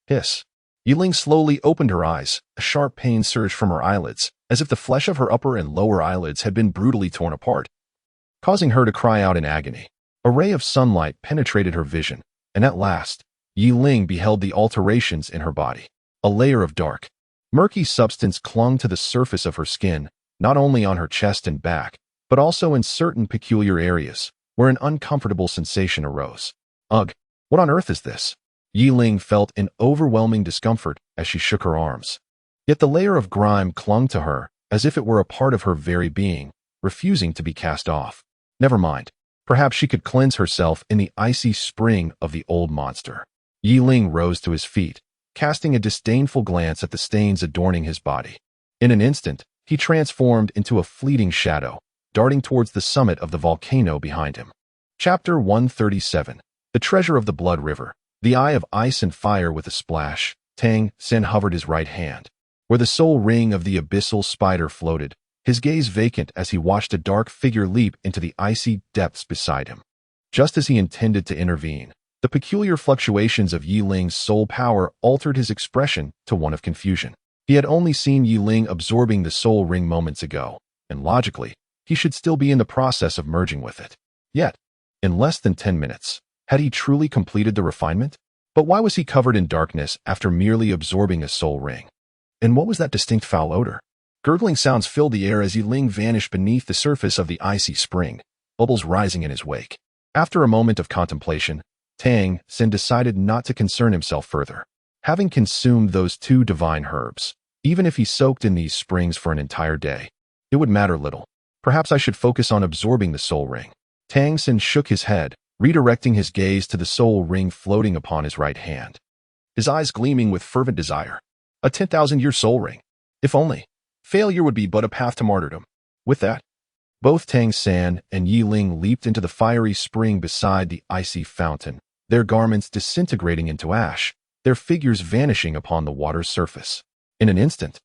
Hiss. Yi Ling slowly opened her eyes, a sharp pain surged from her eyelids, as if the flesh of her upper and lower eyelids had been brutally torn apart, causing her to cry out in agony. A ray of sunlight penetrated her vision, and at last, Yi Ling beheld the alterations in her body. A layer of dark, murky substance clung to the surface of her skin, not only on her chest and back, but also in certain peculiar areas, where an uncomfortable sensation arose. Ugh, what on earth is this? Yi Ling felt an overwhelming discomfort as she shook her arms. Yet the layer of grime clung to her, as if it were a part of her very being, refusing to be cast off. Never mind. Perhaps she could cleanse herself in the icy spring of the old monster. Yi Ling rose to his feet, casting a disdainful glance at the stains adorning his body. In an instant, he transformed into a fleeting shadow, darting towards the summit of the volcano behind him. Chapter 137. The Treasure of the Blood River. The eye of ice and fire with a splash, Tang Sen hovered his right hand, where the soul ring of the abyssal spider floated, his gaze vacant as he watched a dark figure leap into the icy depths beside him. Just as he intended to intervene, the peculiar fluctuations of Yi Ling's soul power altered his expression to one of confusion. He had only seen Yi Ling absorbing the soul ring moments ago, and logically, he should still be in the process of merging with it. Yet, in less than 10 minutes, had he truly completed the refinement? But why was he covered in darkness after merely absorbing a soul ring? And what was that distinct foul odor? Gurgling sounds filled the air as Yi Ling vanished beneath the surface of the icy spring, bubbles rising in his wake. After a moment of contemplation, Tang Sen decided not to concern himself further. Having consumed those 2 divine herbs, even if he soaked in these springs for an entire day, it would matter little. Perhaps I should focus on absorbing the soul ring. Tang Sen shook his head, redirecting his gaze to the soul ring floating upon his right hand, his eyes gleaming with fervent desire. A 10,000-year soul ring. If only. Failure would be but a path to martyrdom. With that, both Tang Sen and Yi Ling leaped into the fiery spring beside the icy fountain, their garments disintegrating into ash, their figures vanishing upon the water's surface. In an instant,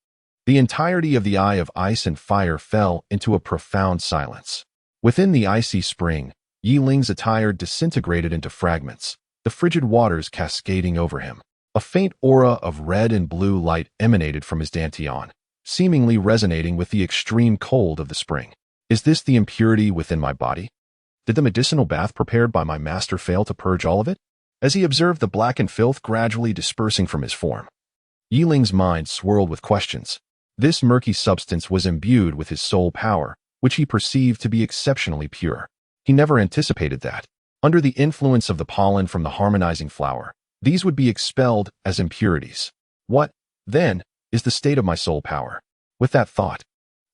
The entirety of the Eye of Ice and Fire fell into a profound silence. Within the icy spring, Yi Ling's attire disintegrated into fragments, the frigid waters cascading over him. A faint aura of red and blue light emanated from his dantian, seemingly resonating with the extreme cold of the spring. Is this the impurity within my body? Did the medicinal bath prepared by my master fail to purge all of it? As he observed the blackened filth gradually dispersing from his form, Yi Ling's mind swirled with questions. This murky substance was imbued with his soul power, which he perceived to be exceptionally pure. He never anticipated that, under the influence of the pollen from the harmonizing flower, these would be expelled as impurities. What, then, is the state of my soul power? With that thought,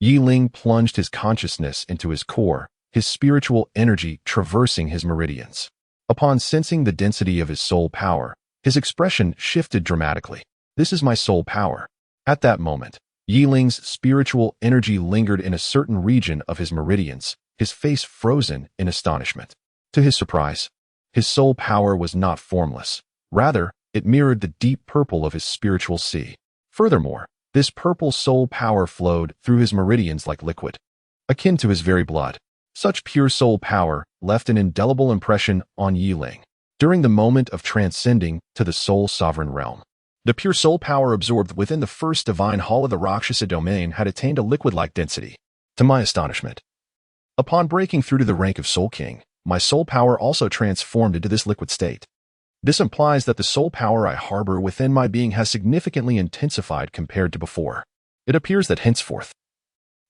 Yi Ling plunged his consciousness into his core, his spiritual energy traversing his meridians. Upon sensing the density of his soul power, his expression shifted dramatically. This is my soul power. At that moment, Yi Ling's spiritual energy lingered in a certain region of his meridians, his face frozen in astonishment. To his surprise, his soul power was not formless. Rather, it mirrored the deep purple of his spiritual sea. Furthermore, this purple soul power flowed through his meridians like liquid, akin to his very blood. Such pure soul power left an indelible impression on Yi Ling. During the moment of transcending to the soul sovereign realm, the pure soul power absorbed within the first divine hall of the Rakshasa domain had attained a liquid-like density. To my astonishment, upon breaking through to the rank of Soul King, my soul power also transformed into this liquid state. This implies that the soul power I harbor within my being has significantly intensified compared to before. It appears that henceforth,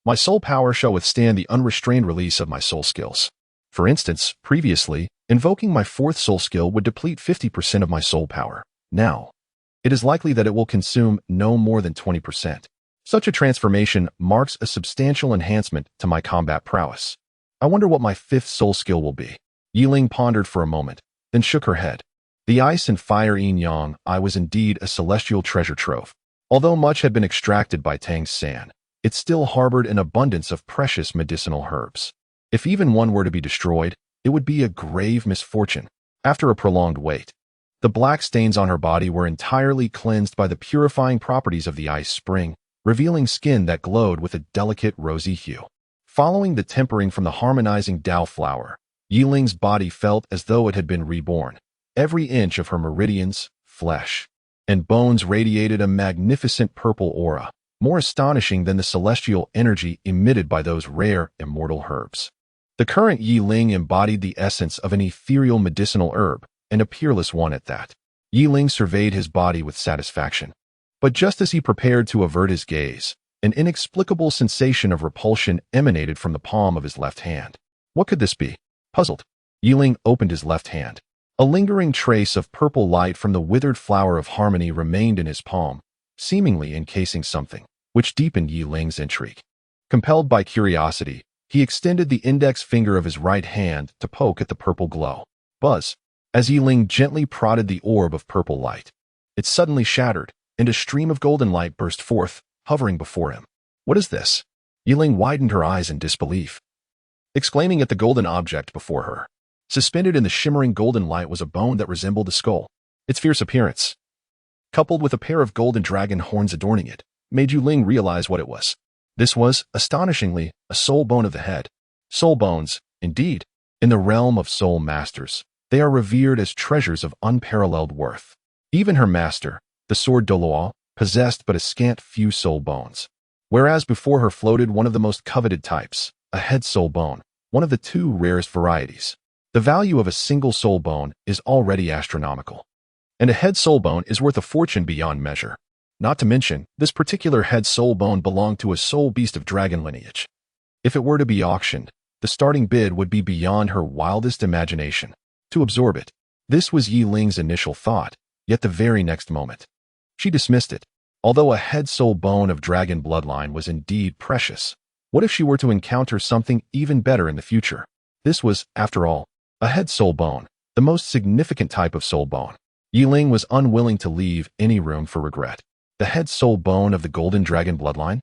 my soul power shall withstand the unrestrained release of my soul skills. For instance, previously, invoking my fourth soul skill would deplete 50% of my soul power. Now, it is likely that it will consume no more than 20%. Such a transformation marks a substantial enhancement to my combat prowess. I wonder what my fifth soul skill will be. Yi Ling pondered for a moment, then shook her head. The ice and fire yin-yang eye was indeed a celestial treasure trove. Although much had been extracted by Tang's sand, it still harbored an abundance of precious medicinal herbs. If even one were to be destroyed, it would be a grave misfortune. After a prolonged wait, the black stains on her body were entirely cleansed by the purifying properties of the ice spring, revealing skin that glowed with a delicate rosy hue. Following the tempering from the harmonizing Dao flower, Yi Ling's body felt as though it had been reborn. Every inch of her meridians, flesh, and bones radiated a magnificent purple aura, more astonishing than the celestial energy emitted by those rare, immortal herbs. The current Yi Ling embodied the essence of an ethereal medicinal herb, and a peerless one at that. Yi Ling surveyed his body with satisfaction. But just as he prepared to avert his gaze, an inexplicable sensation of repulsion emanated from the palm of his left hand. What could this be? Puzzled, Yi Ling opened his left hand. A lingering trace of purple light from the withered flower of harmony remained in his palm, seemingly encasing something, which deepened Yi Ling's intrigue. Compelled by curiosity, he extended the index finger of his right hand to poke at the purple glow. Buzz! As Yi Ling gently prodded the orb of purple light, it suddenly shattered, and a stream of golden light burst forth, hovering before him. What is this? Yi Ling widened her eyes in disbelief, exclaiming at the golden object before her. Suspended in the shimmering golden light was a bone that resembled a skull. Its fierce appearance, coupled with a pair of golden dragon horns adorning it, made Yi Ling realize what it was. This was, astonishingly, a soul bone of the head. Soul bones, indeed. In the realm of soul masters, they are revered as treasures of unparalleled worth. Even her master, the sword Douluo, possessed but a scant few soul bones, whereas before her floated one of the most coveted types, a head soul bone, one of the two rarest varieties. The value of a single soul bone is already astronomical, and a head soul bone is worth a fortune beyond measure. Not to mention, this particular head soul bone belonged to a soul beast of dragon lineage. If it were to be auctioned, the starting bid would be beyond her wildest imagination. To absorb it, this was Yi Ling's initial thought, yet the very next moment, she dismissed it. Although a head soul bone of dragon bloodline was indeed precious, what if she were to encounter something even better in the future? This was, after all, a head soul bone, the most significant type of soul bone. Yi Ling was unwilling to leave any room for regret. The head soul bone of the golden dragon bloodline?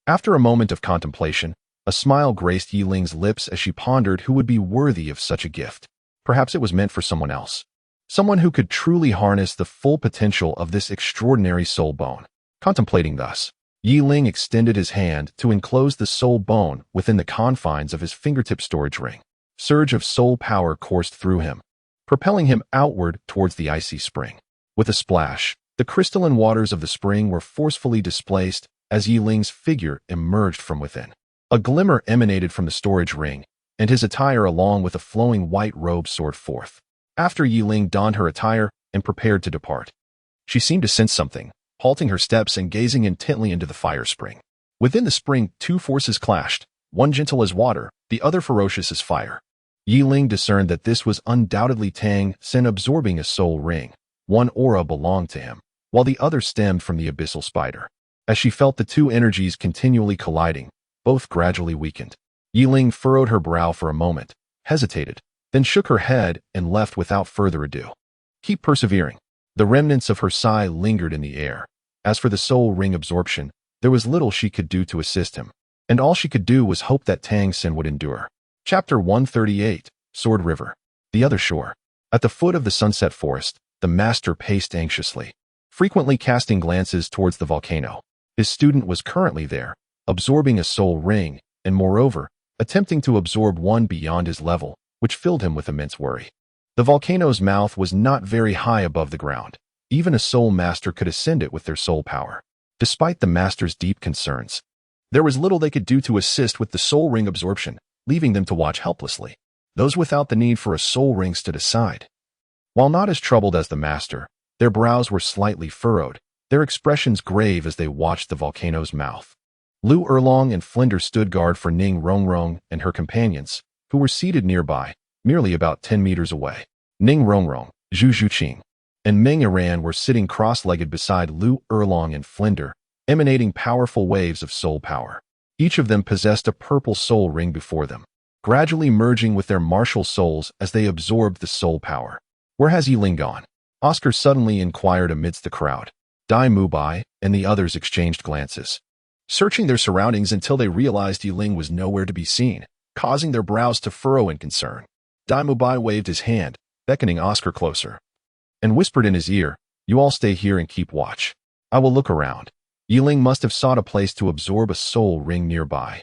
After a moment of contemplation, a smile graced Yi Ling's lips as she pondered who would be worthy of such a gift. Perhaps it was meant for someone else. Someone who could truly harness the full potential of this extraordinary soul bone. Contemplating thus, Yi Ling extended his hand to enclose the soul bone within the confines of his fingertip storage ring. Surge of soul power coursed through him, propelling him outward towards the icy spring. With a splash, the crystalline waters of the spring were forcefully displaced as Yi Ling's figure emerged from within. A glimmer emanated from the storage ring, and his attire along with a flowing white robe soared forth. After Yi Ling donned her attire and prepared to depart, she seemed to sense something, halting her steps and gazing intently into the fire spring. Within the spring, two forces clashed, one gentle as water, the other ferocious as fire. Yi Ling discerned that this was undoubtedly Tang Sen absorbing a soul ring. One aura belonged to him, while the other stemmed from the abyssal spider. As she felt the two energies continually colliding, both gradually weakened. Yi Ling furrowed her brow for a moment, hesitated, then shook her head and left without further ado. Keep persevering. The remnants of her sigh lingered in the air. As for the soul ring absorption, there was little she could do to assist him, and all she could do was hope that Tang Sen would endure. Chapter 138, Sword River. The other shore. At the foot of the sunset forest, the master paced anxiously, frequently casting glances towards the volcano. His student was currently there, absorbing a soul ring, and moreover, attempting to absorb one beyond his level, which filled him with immense worry. The volcano's mouth was not very high above the ground. Even a soul master could ascend it with their soul power. Despite the master's deep concerns, there was little they could do to assist with the soul ring absorption, leaving them to watch helplessly. Those without the need for a soul ring stood aside. While not as troubled as the master, their brows were slightly furrowed, their expressions grave as they watched the volcano's mouth. Lu Erlong and Flinder stood guard for Ning Rongrong and her companions, who were seated nearby, merely about 10 meters away. Ning Rongrong, Zhu Zhuqing, and Meng Iran were sitting cross-legged beside Lu Erlong and Flinder, emanating powerful waves of soul power. Each of them possessed a purple soul ring before them, gradually merging with their martial souls as they absorbed the soul power. Where has Yi Ling gone? Oscar suddenly inquired amidst the crowd. Dai Mubai and the others exchanged glances, searching their surroundings until they realized Yi Ling was nowhere to be seen, causing their brows to furrow in concern. Dai Mubai waved his hand, beckoning Oscar closer, and whispered in his ear, "You all stay here and keep watch. I will look around." Yi Ling must have sought a place to absorb a soul ring nearby.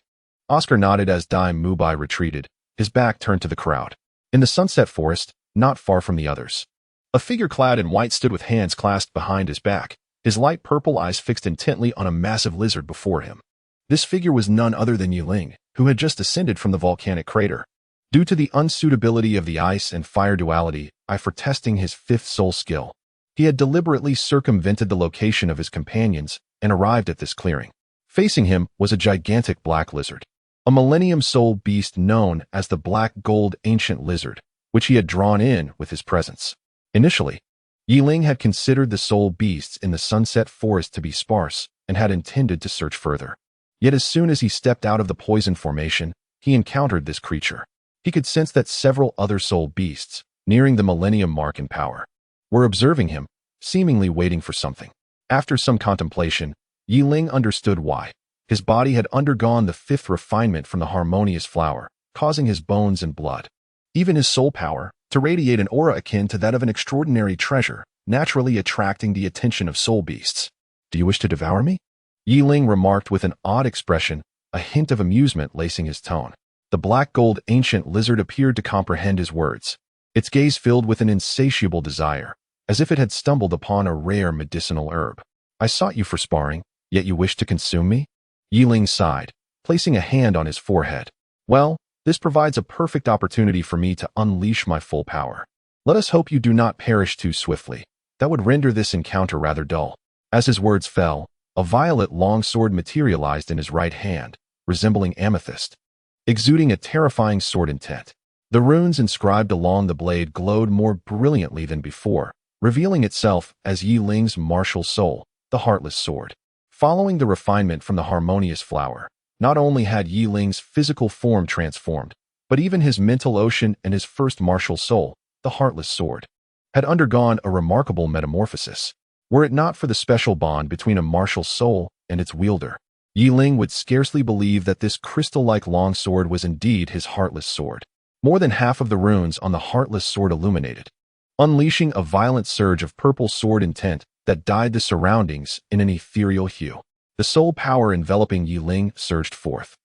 Oscar nodded as Dai Mubai retreated, his back turned to the crowd. In the sunset forest, not far from the others, a figure clad in white stood with hands clasped behind his back, his light purple eyes fixed intently on a massive lizard before him. This figure was none other than Yi Ling, who had just ascended from the volcanic crater. Due to the unsuitability of the ice and fire duality, for testing his fifth soul skill, he had deliberately circumvented the location of his companions and arrived at this clearing. Facing him was a gigantic black lizard, a millennium soul beast known as the Black Gold Ancient Lizard, which he had drawn in with his presence. Initially, Yi Ling had considered the soul beasts in the sunset forest to be sparse and had intended to search further. Yet as soon as he stepped out of the poison formation, he encountered this creature. He could sense that several other soul beasts, nearing the millennium mark in power, were observing him, seemingly waiting for something. After some contemplation, Yi Ling understood why. His body had undergone the fifth refinement from the harmonious flower, causing his bones and blood, even his soul power, to radiate an aura akin to that of an extraordinary treasure, naturally attracting the attention of soul beasts. "Do you wish to devour me?" Yi Ling remarked with an odd expression, a hint of amusement lacing his tone. The black gold ancient lizard appeared to comprehend his words, its gaze filled with an insatiable desire, as if it had stumbled upon a rare medicinal herb. "I sought you for sparring, yet you wish to consume me?" Yi Ling sighed, placing a hand on his forehead. "Well, this provides a perfect opportunity for me to unleash my full power. Let us hope you do not perish too swiftly. That would render this encounter rather dull." As his words fell, a violet longsword materialized in his right hand, resembling amethyst, exuding a terrifying sword intent. The runes inscribed along the blade glowed more brilliantly than before, revealing itself as Yi Ling's martial soul, the Heartless Sword. Following the refinement from the harmonious flower, not only had Yi Ling's physical form transformed, but even his mental ocean and his first martial soul, the Heartless Sword, had undergone a remarkable metamorphosis. Were it not for the special bond between a martial soul and its wielder, Yi Ling would scarcely believe that this crystal-like longsword was indeed his Heartless Sword. More than half of the runes on the Heartless Sword illuminated, unleashing a violent surge of purple sword intent that dyed the surroundings in an ethereal hue. The soul power enveloping Yiling surged forth,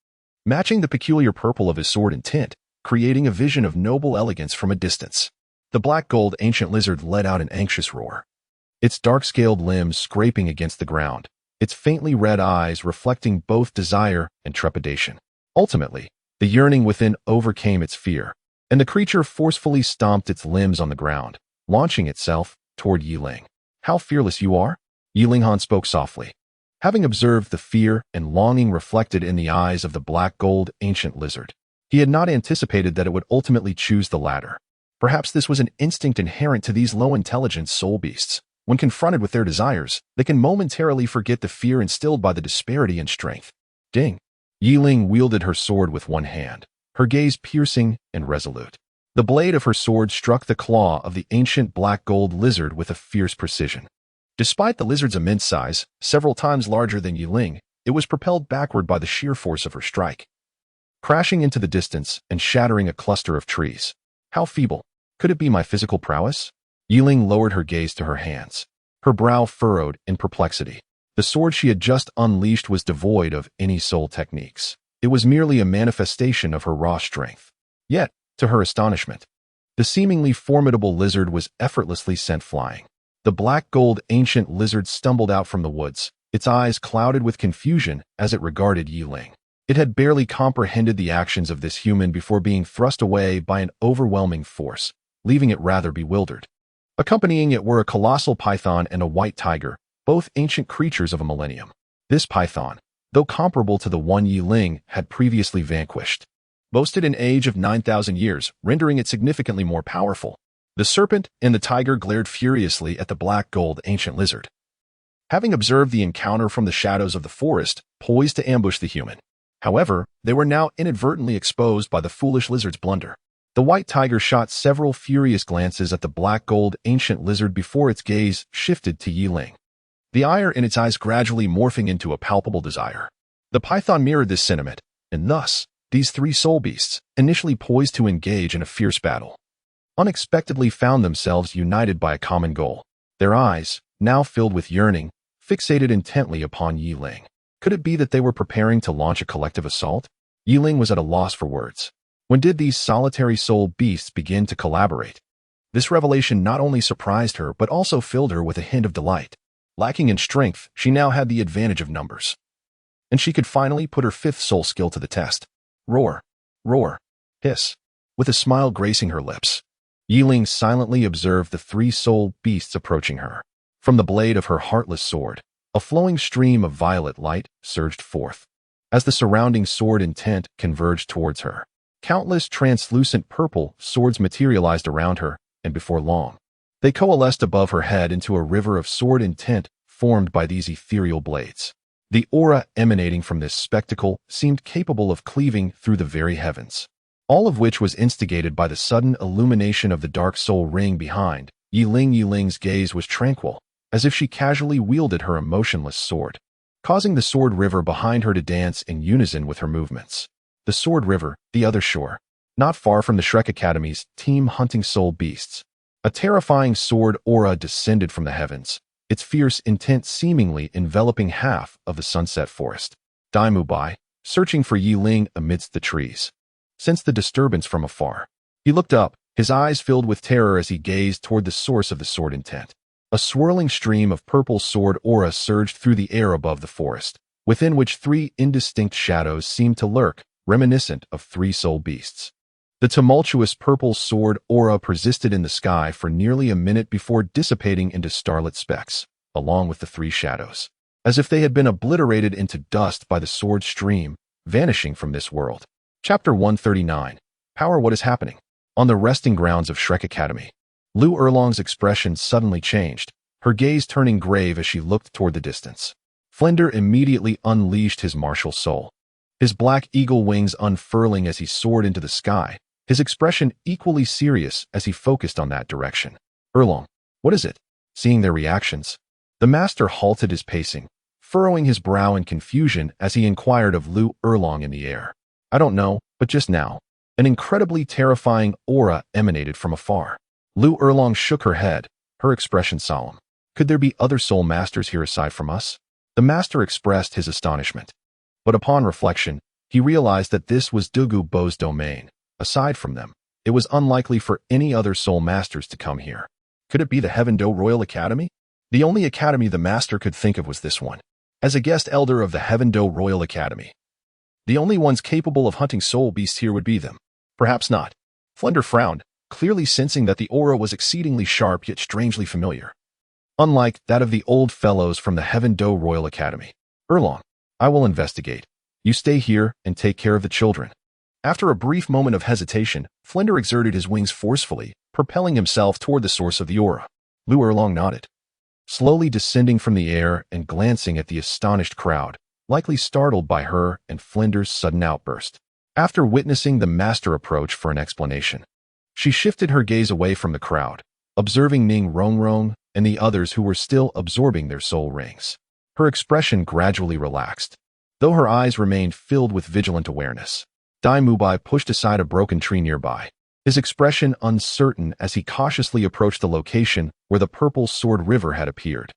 matching the peculiar purple of his sword and tint, creating a vision of noble elegance from a distance. The black-gold ancient lizard let out an anxious roar, its dark-scaled limbs scraping against the ground, its faintly red eyes reflecting both desire and trepidation. Ultimately, the yearning within overcame its fear, and the creature forcefully stomped its limbs on the ground, launching itself toward Yiling. "How fearless you are," Yilinghan spoke softly. Having observed the fear and longing reflected in the eyes of the black-gold ancient lizard, he had not anticipated that it would ultimately choose the latter. Perhaps this was an instinct inherent to these low-intelligence soul beasts. When confronted with their desires, they can momentarily forget the fear instilled by the disparity in strength. Ding! Yiling wielded her sword with one hand, her gaze piercing and resolute. The blade of her sword struck the claw of the ancient black-gold lizard with a fierce precision. Despite the lizard's immense size, several times larger than Yiling, it was propelled backward by the sheer force of her strike, crashing into the distance and shattering a cluster of trees. How feeble! Could it be my physical prowess? Yiling lowered her gaze to her hands, her brow furrowed in perplexity. The sword she had just unleashed was devoid of any soul techniques. It was merely a manifestation of her raw strength. Yet, to her astonishment, the seemingly formidable lizard was effortlessly sent flying. The black-gold ancient lizard stumbled out from the woods, its eyes clouded with confusion as it regarded Yiling. It had barely comprehended the actions of this human before being thrust away by an overwhelming force, leaving it rather bewildered. Accompanying it were a colossal python and a white tiger, both ancient creatures of a millennium. This python, though comparable to the one Yiling had previously vanquished, boasted an age of 9,000 years, rendering it significantly more powerful. The serpent and the tiger glared furiously at the black-gold ancient lizard, having observed the encounter from the shadows of the forest, poised to ambush the human. However, they were now inadvertently exposed by the foolish lizard's blunder. The white tiger shot several furious glances at the black-gold ancient lizard before its gaze shifted to Yiling, the ire in its eyes gradually morphing into a palpable desire. The python mirrored this sentiment, and thus, these three soul beasts, initially poised to engage in a fierce battle, unexpectedly found themselves united by a common goal. Their eyes, now filled with yearning, fixated intently upon Yiling. Could it be that they were preparing to launch a collective assault? Yiling was at a loss for words. When did these solitary soul beasts begin to collaborate? This revelation not only surprised her but also filled her with a hint of delight. Lacking in strength, she now had the advantage of numbers, and she could finally put her fifth soul skill to the test. Roar, roar, hiss. With a smile gracing her lips, Yiling silently observed the three soul beasts approaching her. From the blade of her heartless sword, a flowing stream of violet light surged forth. As the surrounding sword intent converged towards her, countless translucent purple swords materialized around her, and before long, they coalesced above her head into a river of sword intent formed by these ethereal blades. The aura emanating from this spectacle seemed capable of cleaving through the very heavens, all of which was instigated by the sudden illumination of the dark soul ring behind. Yiling's gaze was tranquil, as if she casually wielded her emotionless sword, causing the sword river behind her to dance in unison with her movements. The sword river, the other shore, not far from the Shrek Academy's team hunting soul beasts. A terrifying sword aura descended from the heavens, its fierce intent seemingly enveloping half of the sunset forest. Dai moved by, searching for Yiling amidst the trees, sensed the disturbance from afar. He looked up, his eyes filled with terror as he gazed toward the source of the sword intent. A swirling stream of purple sword aura surged through the air above the forest, within which three indistinct shadows seemed to lurk, reminiscent of three soul beasts. The tumultuous purple sword aura persisted in the sky for nearly a minute before dissipating into starlit specks, along with the three shadows, as if they had been obliterated into dust by the sword stream, vanishing from this world. Chapter 139. Power. What is happening? On the resting grounds of Shrek Academy, Lu Erlong's expression suddenly changed, her gaze turning grave as she looked toward the distance. Flinder immediately unleashed his martial soul, his black eagle wings unfurling as he soared into the sky, his expression equally serious as he focused on that direction. Erlong, what is it? Seeing their reactions, the master halted his pacing, furrowing his brow in confusion as he inquired of Lu Erlong in the air. I don't know, but just now, an incredibly terrifying aura emanated from afar. Lu Erlong shook her head, her expression solemn. Could there be other soul masters here aside from us? The master expressed his astonishment. But upon reflection, he realized that this was Douluo's domain. Aside from them, it was unlikely for any other soul masters to come here. Could it be the Heaven Do Royal Academy? The only academy the master could think of was this one. As a guest elder of the Heaven Do Royal Academy, the only ones capable of hunting soul beasts here would be them. Perhaps not. Flender frowned, clearly sensing that the aura was exceedingly sharp yet strangely familiar. Unlike that of the old fellows from the Heaven Do Royal Academy. Erlong, I will investigate. You stay here and take care of the children. After a brief moment of hesitation, Flender exerted his wings forcefully, propelling himself toward the source of the aura. Lu Erlong nodded. Slowly descending from the air and glancing at the astonished crowd, likely startled by her and Flender's sudden outburst. After witnessing the master approach for an explanation, she shifted her gaze away from the crowd, observing Ning Rongrong and the others who were still absorbing their soul rings. Her expression gradually relaxed, though her eyes remained filled with vigilant awareness. Dai Mubai pushed aside a broken tree nearby, his expression uncertain as he cautiously approached the location where the purple sword river had appeared.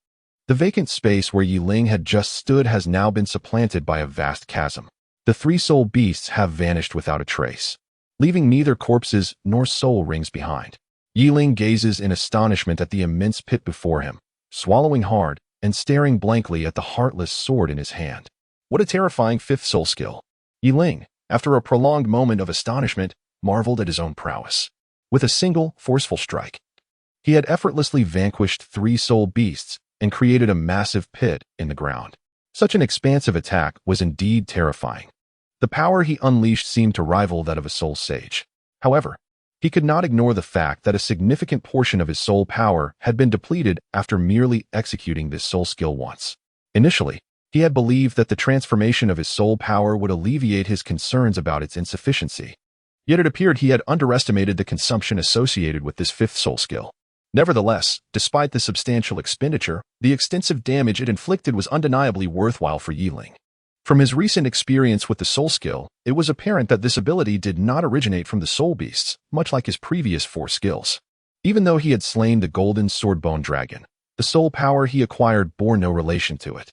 The vacant space where Yi Ling had just stood has now been supplanted by a vast chasm. The three soul beasts have vanished without a trace, leaving neither corpses nor soul rings behind. Yi Ling gazes in astonishment at the immense pit before him, swallowing hard and staring blankly at the heartless sword in his hand. What a terrifying fifth soul skill! Yi Ling, after a prolonged moment of astonishment, marveled at his own prowess. With a single, forceful strike, he had effortlessly vanquished three soul beasts and created a massive pit in the ground. Such an expansive attack was indeed terrifying. The power he unleashed seemed to rival that of a soul sage. However, he could not ignore the fact that a significant portion of his soul power had been depleted after merely executing this soul skill once. Initially, he had believed that the transformation of his soul power would alleviate his concerns about its insufficiency. Yet it appeared he had underestimated the consumption associated with this fifth soul skill. Nevertheless, despite the substantial expenditure, the extensive damage it inflicted was undeniably worthwhile for Yi Ling. From his recent experience with the soul skill, it was apparent that this ability did not originate from the soul beasts, much like his previous four skills. Even though he had slain the golden swordbone dragon, the soul power he acquired bore no relation to it,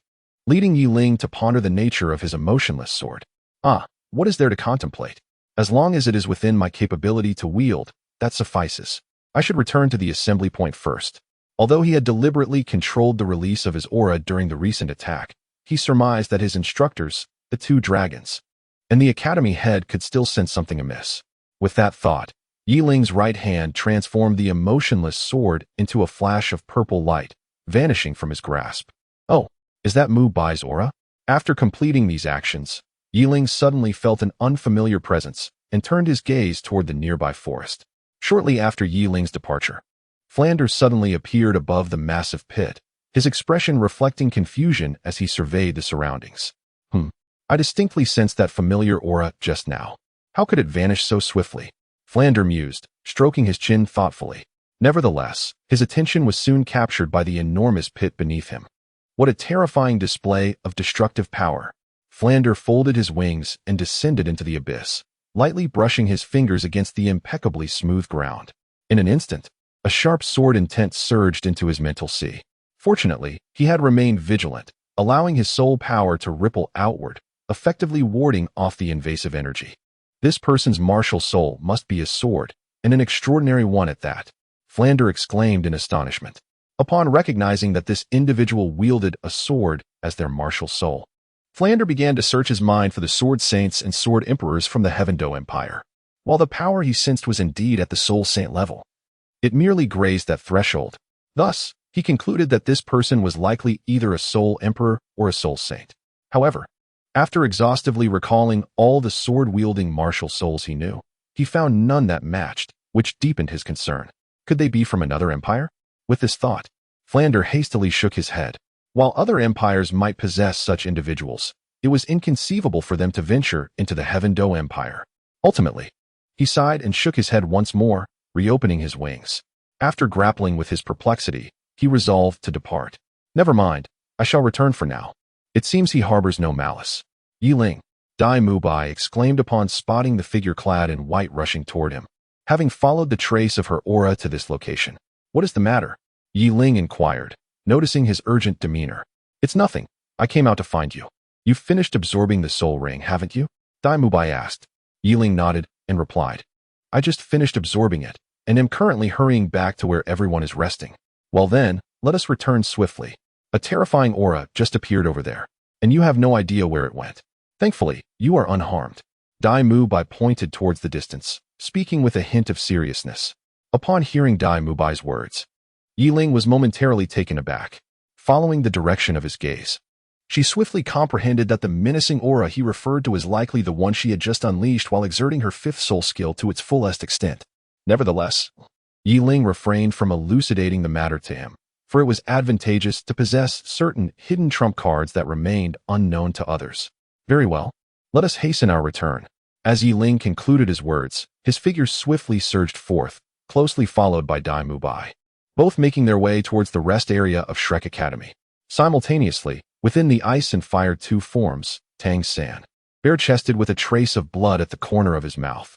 leading Yi Ling to ponder the nature of his emotionless sword. What is there to contemplate? As long as it is within my capability to wield, that suffices. I should return to the assembly point first. Although he had deliberately controlled the release of his aura during the recent attack, he surmised that his instructors, the two dragons, and the academy head could still sense something amiss. With that thought, Yi Ling's right hand transformed the emotionless sword into a flash of purple light, vanishing from his grasp. Oh, is that Mu Bai's aura? After completing these actions, Yi Ling suddenly felt an unfamiliar presence and turned his gaze toward the nearby forest. Shortly after Yi Ling's departure, Flanders suddenly appeared above the massive pit, his expression reflecting confusion as he surveyed the surroundings. I distinctly sensed that familiar aura just now. How could it vanish so swiftly? Flander mused, stroking his chin thoughtfully. Nevertheless, his attention was soon captured by the enormous pit beneath him. What a terrifying display of destructive power. Flander folded his wings and descended into the abyss, lightly brushing his fingers against the impeccably smooth ground. In an instant, a sharp sword intent surged into his mental sea. Fortunately, he had remained vigilant, allowing his soul power to ripple outward, effectively warding off the invasive energy. This person's martial soul must be a sword, and an extraordinary one at that, Flander exclaimed in astonishment, upon recognizing that this individual wielded a sword as their martial soul. Flander began to search his mind for the sword saints and sword emperors from the Heaven Do Empire. While the power he sensed was indeed at the soul saint level, it merely grazed that threshold. Thus, he concluded that this person was likely either a soul emperor or a soul saint. However, after exhaustively recalling all the sword-wielding martial souls he knew, he found none that matched, which deepened his concern. Could they be from another empire? With this thought, Flander hastily shook his head. While other empires might possess such individuals, it was inconceivable for them to venture into the Heaven Do Empire. Ultimately, he sighed and shook his head once more, reopening his wings. After grappling with his perplexity, he resolved to depart. Never mind, I shall return for now. It seems he harbors no malice. Yi Ling, Dai Mubai exclaimed upon spotting the figure clad in white rushing toward him, having followed the trace of her aura to this location. What is the matter? Yi Ling inquired, noticing his urgent demeanor. It's nothing. I came out to find you. You've finished absorbing the soul ring, haven't you? Dai Mubai asked. Yiling nodded and replied, I just finished absorbing it, and am currently hurrying back to where everyone is resting. Well then, let us return swiftly. A terrifying aura just appeared over there, and you have no idea where it went. Thankfully, you are unharmed. Dai Mubai pointed towards the distance, speaking with a hint of seriousness. Upon hearing Dai Mubai's words, Yiling was momentarily taken aback. Following the direction of his gaze, she swiftly comprehended that the menacing aura he referred to is likely the one she had just unleashed while exerting her fifth soul skill to its fullest extent. Nevertheless, Yiling refrained from elucidating the matter to him, for it was advantageous to possess certain hidden trump cards that remained unknown to others. Very well, let us hasten our return. As Yiling concluded his words, his figure swiftly surged forth, closely followed by Dai Mubai, both making their way towards the rest area of Shrek Academy. Simultaneously, within the Ice and Fire 2 forms, Tang San, bare-chested with a trace of blood at the corner of his mouth,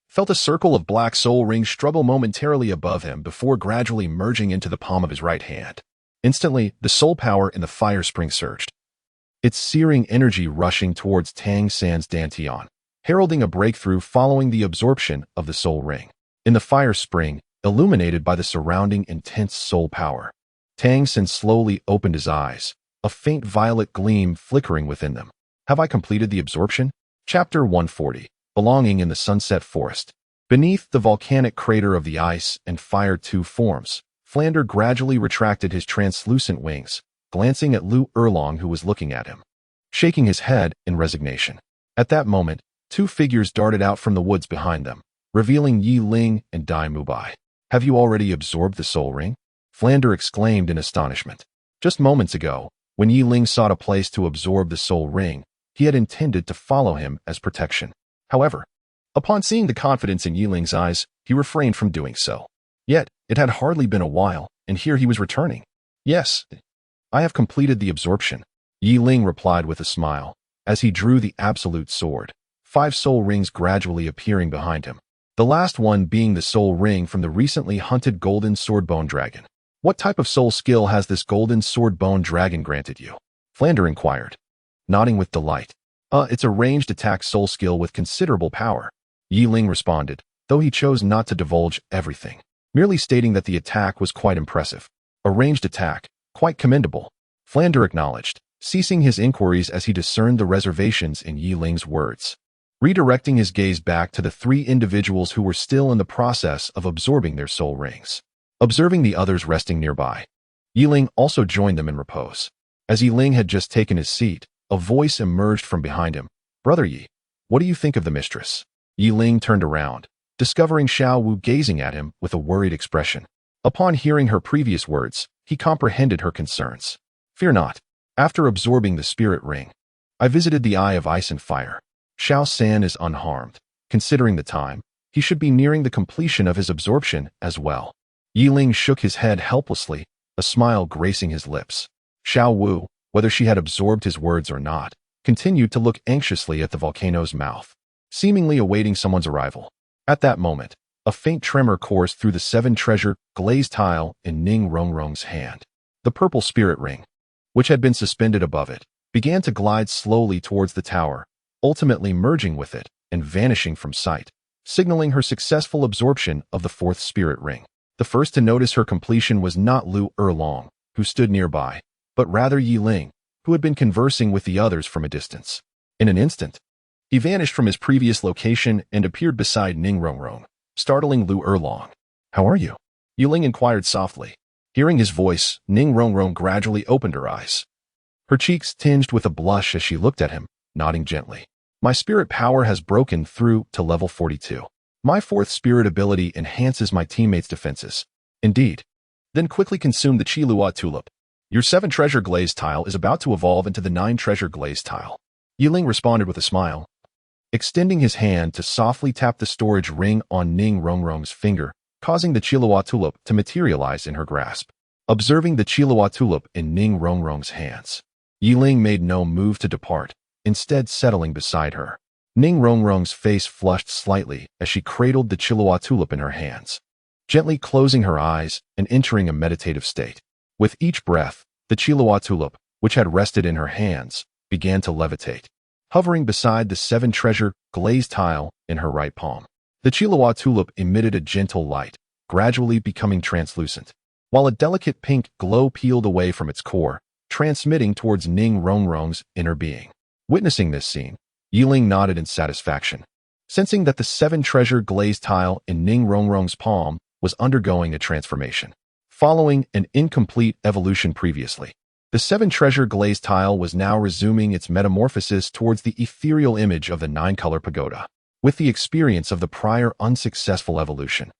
felt a circle of black soul rings struggle momentarily above him before gradually merging into the palm of his right hand. Instantly, the soul power in the fire spring surged, its searing energy rushing towards Tang San's dantian, heralding a breakthrough following the absorption of the soul ring. In the fire spring, illuminated by the surrounding intense soul power, Tang San slowly opened his eyes, a faint violet gleam flickering within them. Have I completed the absorption? Chapter 140. Belonging in the Sunset Forest. Beneath the volcanic crater of the Ice and Fire 2 forms, Flander gradually retracted his translucent wings, glancing at Lu Erlong who was looking at him, shaking his head in resignation. At that moment, two figures darted out from the woods behind them, revealing Yiling and Dai Mubai. Have you already absorbed the soul ring? Flander exclaimed in astonishment. Just moments ago, when Yiling sought a place to absorb the soul ring, he had intended to follow him as protection. However, upon seeing the confidence in Yiling's eyes, he refrained from doing so. Yet, it had hardly been a while, and here he was returning. Yes, I have completed the absorption, Yiling replied with a smile, as he drew the absolute sword, 5 soul rings gradually appearing behind him, the last one being the soul ring from the recently hunted golden sword bone dragon. What type of soul skill has this golden sword bone dragon granted you? Flander inquired, nodding with delight. It's a ranged attack soul skill with considerable power, Yiling responded, though he chose not to divulge everything, merely stating that the attack was quite impressive. A ranged attack, quite commendable, Flander acknowledged, ceasing his inquiries as he discerned the reservations in Yiling's words. Redirecting his gaze back to the 3 individuals who were still in the process of absorbing their soul rings. Observing the others resting nearby, Yiling also joined them in repose. As Yiling had just taken his seat, a voice emerged from behind him. Brother Yi, what do you think of the mistress? Yiling turned around, discovering Xiao Wu gazing at him with a worried expression. Upon hearing her previous words, he comprehended her concerns. Fear not. After absorbing the spirit ring, I visited the Eye of Ice and Fire. Xiao San is unharmed. Considering the time, he should be nearing the completion of his absorption as well. Yiling shook his head helplessly, a smile gracing his lips. Xiao Wu, whether she had absorbed his words or not, continued to look anxiously at the volcano's mouth, seemingly awaiting someone's arrival. At that moment, a faint tremor coursed through the 7-treasure glazed tile in Ning Rongrong's hand. The purple spirit ring, which had been suspended above it, began to glide slowly towards the tower, ultimately merging with it and vanishing from sight, signaling her successful absorption of the 4th spirit ring. The first to notice her completion was not Lu Erlong, who stood nearby, but rather Yiling, who had been conversing with the others from a distance. In an instant, he vanished from his previous location and appeared beside Ning Rongrong, startling Lu Erlong. How are you? Yiling inquired softly. Hearing his voice, Ning Rongrong gradually opened her eyes, her cheeks tinged with a blush as she looked at him, nodding gently. My spirit power has broken through to level 42. My 4th spirit ability enhances my teammates' defenses. Indeed. Then quickly consume the Qilua tulip. Your 7-treasure glaze tile is about to evolve into the 9-treasure glaze tile. Yiling responded with a smile, extending his hand to softly tap the storage ring on Ning Rongrong's finger, causing the Qilua tulip to materialize in her grasp. Observing the Qilua tulip in Ning Rongrong's hands, Yiling made no move to depart, instead settling beside her. Ning Rongrong's face flushed slightly as she cradled the Qilua tulip in her hands, gently closing her eyes and entering a meditative state. With each breath, the Qilua tulip, which had rested in her hands, began to levitate, hovering beside the 7-treasure glazed tile in her right palm. The Chihuahua tulip emitted a gentle light, gradually becoming translucent, while a delicate pink glow peeled away from its core, transmitting towards Ning Rongrong's inner being. Witnessing this scene, Yiling nodded in satisfaction, sensing that the 7-treasure glazed tile in Ning Rongrong's palm was undergoing a transformation. Following an incomplete evolution previously, the 7-treasure glazed tile was now resuming its metamorphosis towards the ethereal image of the 9-color pagoda. With the experience of the prior unsuccessful evolution,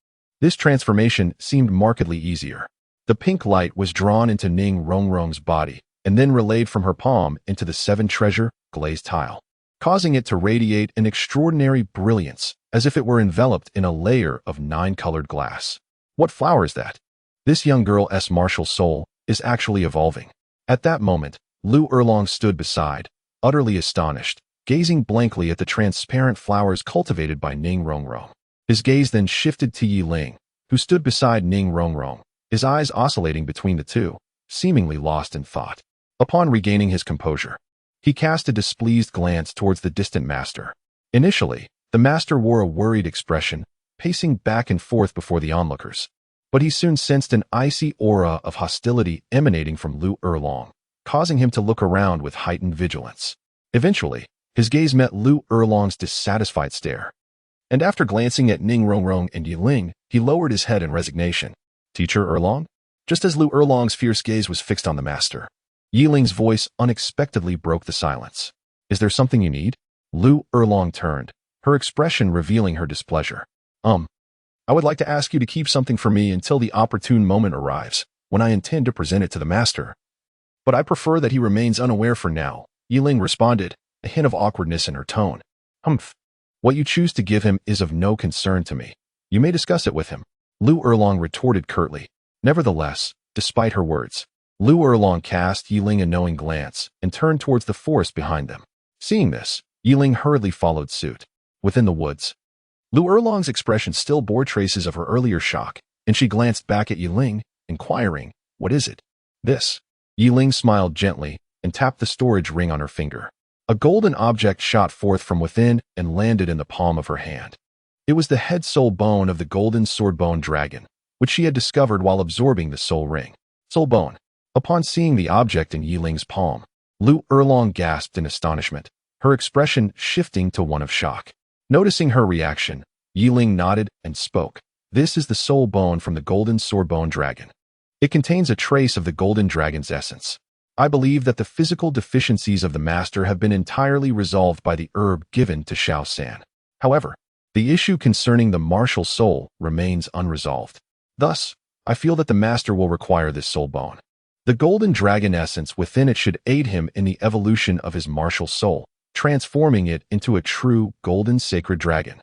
this transformation seemed markedly easier. The pink light was drawn into Ning Rongrong's body and then relayed from her palm into the 7-treasure glazed tile, causing it to radiate an extraordinary brilliance as if it were enveloped in a layer of 9-colored glass. What flower is that? This young girl's martial soul is actually evolving. At that moment, Lu Erlong stood beside, utterly astonished, gazing blankly at the transparent flowers cultivated by Ning Rongrong. His gaze then shifted to Yiling, who stood beside Ning Rongrong, his eyes oscillating between the two, seemingly lost in thought. Upon regaining his composure, he cast a displeased glance towards the distant master. Initially, the master wore a worried expression, pacing back and forth before the onlookers. But he soon sensed an icy aura of hostility emanating from Lu Erlong, causing him to look around with heightened vigilance. Eventually, his gaze met Lu Erlong's dissatisfied stare. And after glancing at Ning Rongrong and Yiling, he lowered his head in resignation. "Teacher Erlong?" Just as Lu Erlong's fierce gaze was fixed on the master, Yiling's voice unexpectedly broke the silence. "Is there something you need?" Lu Erlong turned, her expression revealing her displeasure. I would like to ask you to keep something for me until the opportune moment arrives, when I intend to present it to the master. But I prefer that he remains unaware for now," Yiling responded, a hint of awkwardness in her tone. "Humph. What you choose to give him is of no concern to me. You may discuss it with him," Lu Erlong retorted curtly. Nevertheless, despite her words, Lu Erlong cast Yiling a knowing glance and turned towards the forest behind them. Seeing this, Yiling hurriedly followed suit. Within the woods, Lu Erlong's expression still bore traces of her earlier shock, and she glanced back at Yiling, inquiring, "What is it?" "This." Yiling smiled gently and tapped the storage ring on her finger. A golden object shot forth from within and landed in the palm of her hand. It was the head soul bone of the golden swordbone dragon, which she had discovered while absorbing the soul ring. Soul bone. Upon seeing the object in Yiling's palm, Lu Erlong gasped in astonishment, her expression shifting to one of shock. Noticing her reaction, Yiling nodded and spoke. "This is the soul bone from the golden swordbone dragon. It contains a trace of the golden dragon's essence. I believe that the physical deficiencies of the master have been entirely resolved by the herb given to Xiao San. However, the issue concerning the martial soul remains unresolved. Thus, I feel that the master will require this soul bone. The golden dragon essence within it should aid him in the evolution of his martial soul, transforming it into a true golden sacred dragon.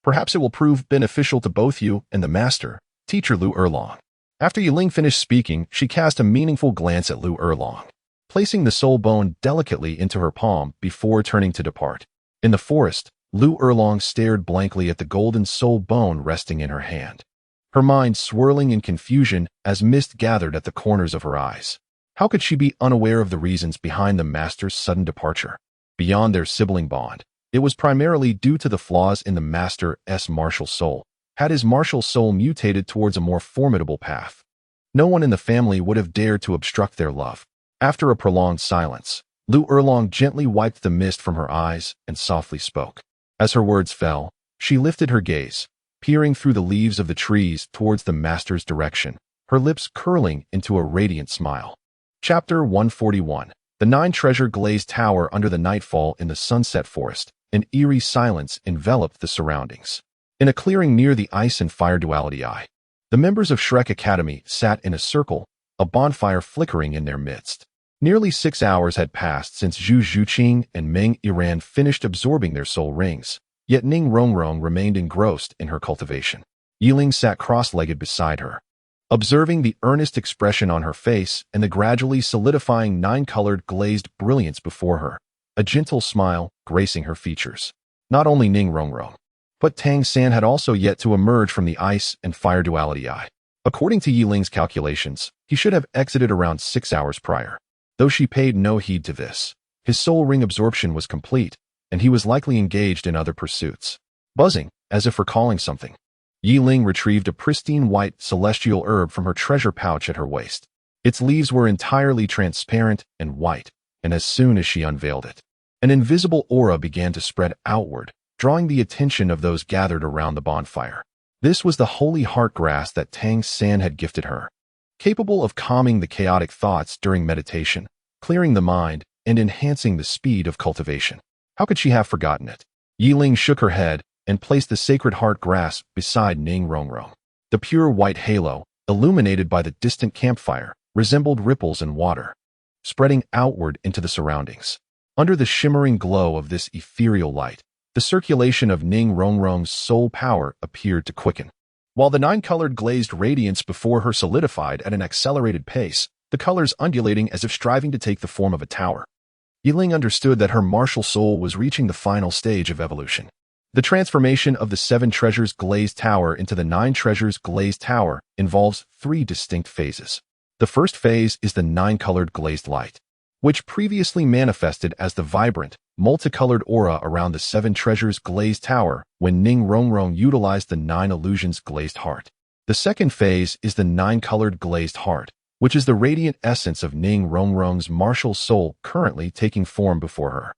Perhaps it will prove beneficial to both you and the master, teacher Lu Erlong." After Yiling finished speaking, she cast a meaningful glance at Lu Erlong, placing the soul bone delicately into her palm before turning to depart. In the forest, Lu Erlong stared blankly at the golden soul bone resting in her hand, her mind swirling in confusion as mist gathered at the corners of her eyes. How could she be unaware of the reasons behind the master's sudden departure? Beyond their sibling bond, it was primarily due to the flaws in the master's martial soul. Had his martial soul mutated towards a more formidable path, no one in the family would have dared to obstruct their love. After a prolonged silence, Lu Erlong gently wiped the mist from her eyes and softly spoke. As her words fell, she lifted her gaze, peering through the leaves of the trees towards the master's direction, her lips curling into a radiant smile. Chapter 141. The 9-treasure glazed tower under the nightfall in the sunset forest. An eerie silence enveloped the surroundings. In a clearing near the ice and fire duality eye, the members of Shrek Academy sat in a circle, a bonfire flickering in their midst. Nearly 6 hours had passed since Zhu Zhuqing and Meng Yiran finished absorbing their soul rings, yet Ning Rongrong remained engrossed in her cultivation. Yiling sat cross-legged beside her, observing the earnest expression on her face and the gradually solidifying 9-colored glazed brilliance before her, a gentle smile gracing her features. Not only Ning Rongrong, but Tang San had also yet to emerge from the ice and fire duality eye. According to Yiling's calculations, he should have exited around 6 hours prior. Though she paid no heed to this, his soul ring absorption was complete, and he was likely engaged in other pursuits. Buzzing, as if recalling something, Yi Ling retrieved a pristine white celestial herb from her treasure pouch at her waist. Its leaves were entirely transparent and white, and as soon as she unveiled it, an invisible aura began to spread outward, drawing the attention of those gathered around the bonfire. This was the holy heart grass that Tang San had gifted her, capable of calming the chaotic thoughts during meditation, clearing the mind, and enhancing the speed of cultivation. How could she have forgotten it? Yi Ling shook her head and placed the sacred heart grass beside Ning Rongrong. The pure white halo, illuminated by the distant campfire, resembled ripples in water, spreading outward into the surroundings. Under the shimmering glow of this ethereal light, the circulation of Ning Rongrong's soul power appeared to quicken. While the nine-colored glazed radiance before her solidified at an accelerated pace, the colors undulating as if striving to take the form of a tower. Yi Ling understood that her martial soul was reaching the final stage of evolution. The transformation of the 7 treasures glazed tower into the 9 treasures glazed tower involves 3 distinct phases. The first phase is the 9-colored glazed light, which previously manifested as the vibrant, multicolored aura around the 7 treasures glazed tower when Ning Rongrong utilized the 9 illusions glazed heart. The second phase is the 9-colored glazed heart, which is the radiant essence of Ning Rongrong's martial soul currently taking form before her.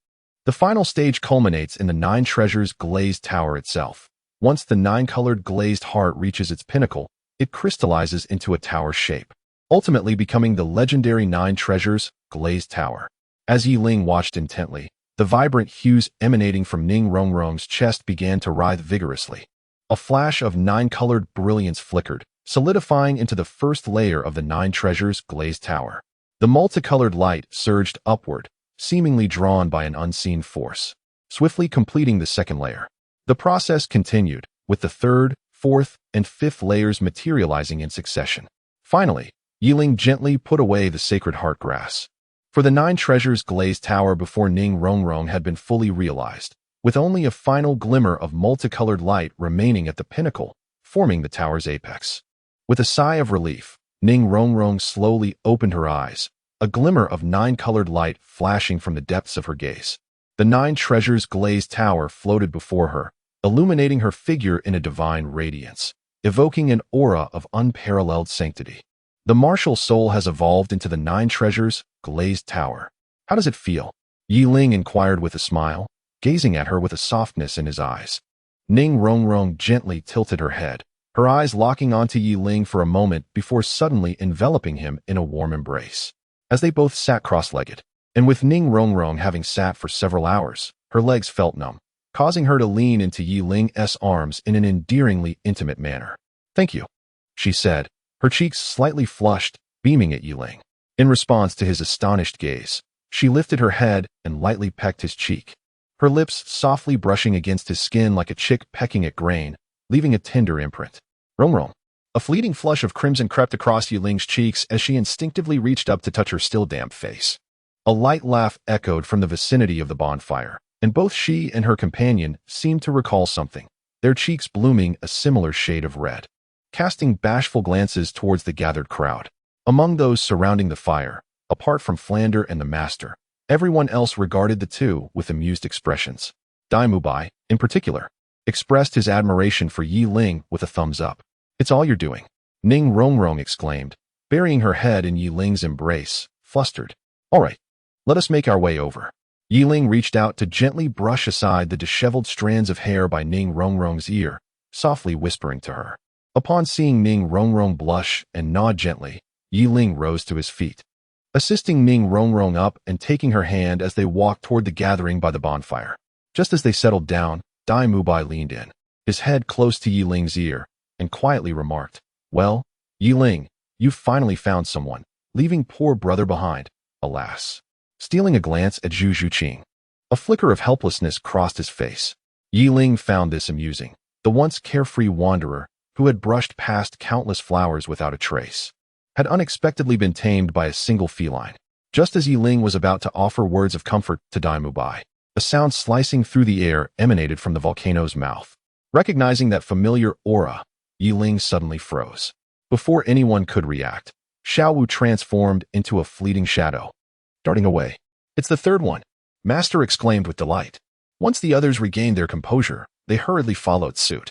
The final stage culminates in the 9 treasures glazed tower itself. Once the 9-colored glazed heart reaches its pinnacle, it crystallizes into a tower shape, ultimately becoming the legendary 9 treasures glazed tower. As Yi Ling watched intently, the vibrant hues emanating from Ning Rongrong's chest began to writhe vigorously. A flash of 9-colored brilliance flickered, solidifying into the first layer of the 9 treasures glazed tower. The multicolored light surged upward, seemingly drawn by an unseen force, swiftly completing the second layer. The process continued, with the third, fourth, and fifth layers materializing in succession. Finally, Yi Ling gently put away the sacred heart grass. For the 9 treasures glazed tower before Ning Rongrong had been fully realized, with only a final glimmer of multicolored light remaining at the pinnacle, forming the tower's apex. With a sigh of relief, Ning Rongrong slowly opened her eyes, a glimmer of 9-colored light flashing from the depths of her gaze. The 9 treasures glazed tower floated before her, illuminating her figure in a divine radiance, evoking an aura of unparalleled sanctity. The martial soul has evolved into the 9 treasures glazed tower. How does it feel? Yi Ling inquired with a smile, gazing at her with a softness in his eyes. Ning Rongrong gently tilted her head, her eyes locking onto Yi Ling for a moment before suddenly enveloping him in a warm embrace. As they both sat cross-legged, and with Ning Rongrong having sat for several hours, her legs felt numb, causing her to lean into Yi Ling's arms in an endearingly intimate manner. "Thank you," she said, her cheeks slightly flushed, beaming at Yi Ling. In response to his astonished gaze, she lifted her head and lightly pecked his cheek, her lips softly brushing against his skin like a chick pecking at grain, leaving a tender imprint. "Rongrong." A fleeting flush of crimson crept across Yi Ling's cheeks as she instinctively reached up to touch her still damp face. A light laugh echoed from the vicinity of the bonfire, and both she and her companion seemed to recall something, their cheeks blooming a similar shade of red. Casting bashful glances towards the gathered crowd, among those surrounding the fire, apart from Flander and the master, everyone else regarded the two with amused expressions. Dai Mubai, in particular, expressed his admiration for Yi Ling with a thumbs up. "It's all you're doing," Ning Rongrong exclaimed, burying her head in Yi Ling's embrace, flustered. "All right, let us make our way over." Yi Ling reached out to gently brush aside the disheveled strands of hair by Ning Rongrong's ear, softly whispering to her. Upon seeing Ning Rongrong blush and nod gently, Yi Ling rose to his feet, assisting Ning Rongrong up and taking her hand as they walked toward the gathering by the bonfire. Just as they settled down, Dai Mubai leaned in, his head close to Yi Ling's ear, and quietly remarked, "Well, Yi Ling, you've finally found someone, leaving poor brother behind, alas." Stealing a glance at Zhu Zhuqing, a flicker of helplessness crossed his face. Yi Ling found this amusing. The once carefree wanderer, who had brushed past countless flowers without a trace, had unexpectedly been tamed by a single feline. Just as Yi Ling was about to offer words of comfort to Dai Mubai, a sound slicing through the air emanated from the volcano's mouth. Recognizing that familiar aura, Yi Ling suddenly froze. Before anyone could react, Xiao Wu transformed into a fleeting shadow, darting away. It's the third one, Master exclaimed with delight. Once the others regained their composure, they hurriedly followed suit,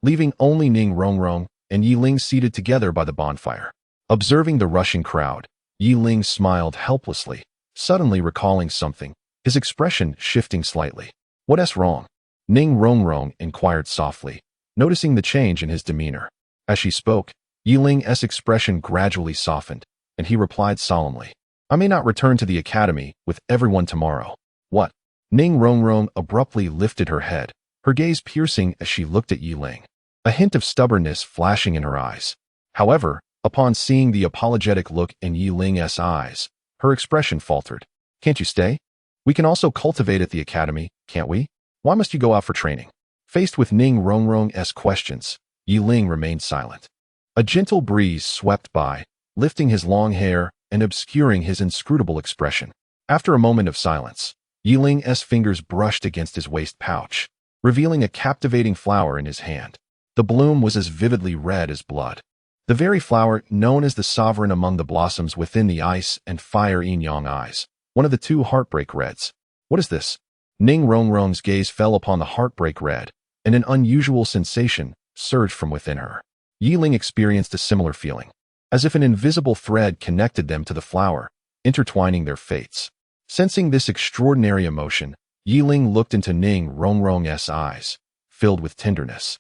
leaving only Ning Rongrong and Yi Ling seated together by the bonfire. Observing the rushing crowd, Yi Ling smiled helplessly, suddenly recalling something, his expression shifting slightly. What's wrong? Ning Rongrong inquired softly, noticing the change in his demeanor. As she spoke, Yi Ling's expression gradually softened, and he replied solemnly, I may not return to the academy with everyone tomorrow. What? Ning Rongrong abruptly lifted her head, her gaze piercing as she looked at Yi Ling, a hint of stubbornness flashing in her eyes. However, upon seeing the apologetic look in Yi Ling's eyes, her expression faltered. Can't you stay? We can also cultivate at the academy, can't we? Why must you go out for training? Faced with Ning Rongrong's questions, Yi Ling remained silent. A gentle breeze swept by, lifting his long hair and obscuring his inscrutable expression. After a moment of silence, Yi Ling's fingers brushed against his waist pouch, revealing a captivating flower in his hand. The bloom was as vividly red as blood. The very flower known as the sovereign among the blossoms within the ice and fire yin-yang eyes, one of the two heartbreak reds. What is this? Ning Rongrong's gaze fell upon the heartbreak red, and an unusual sensation surged from within her. Yi Ling experienced a similar feeling, as if an invisible thread connected them to the flower, intertwining their fates. Sensing this extraordinary emotion, Yi Ling looked into Ning Rongrong's eyes, filled with tenderness,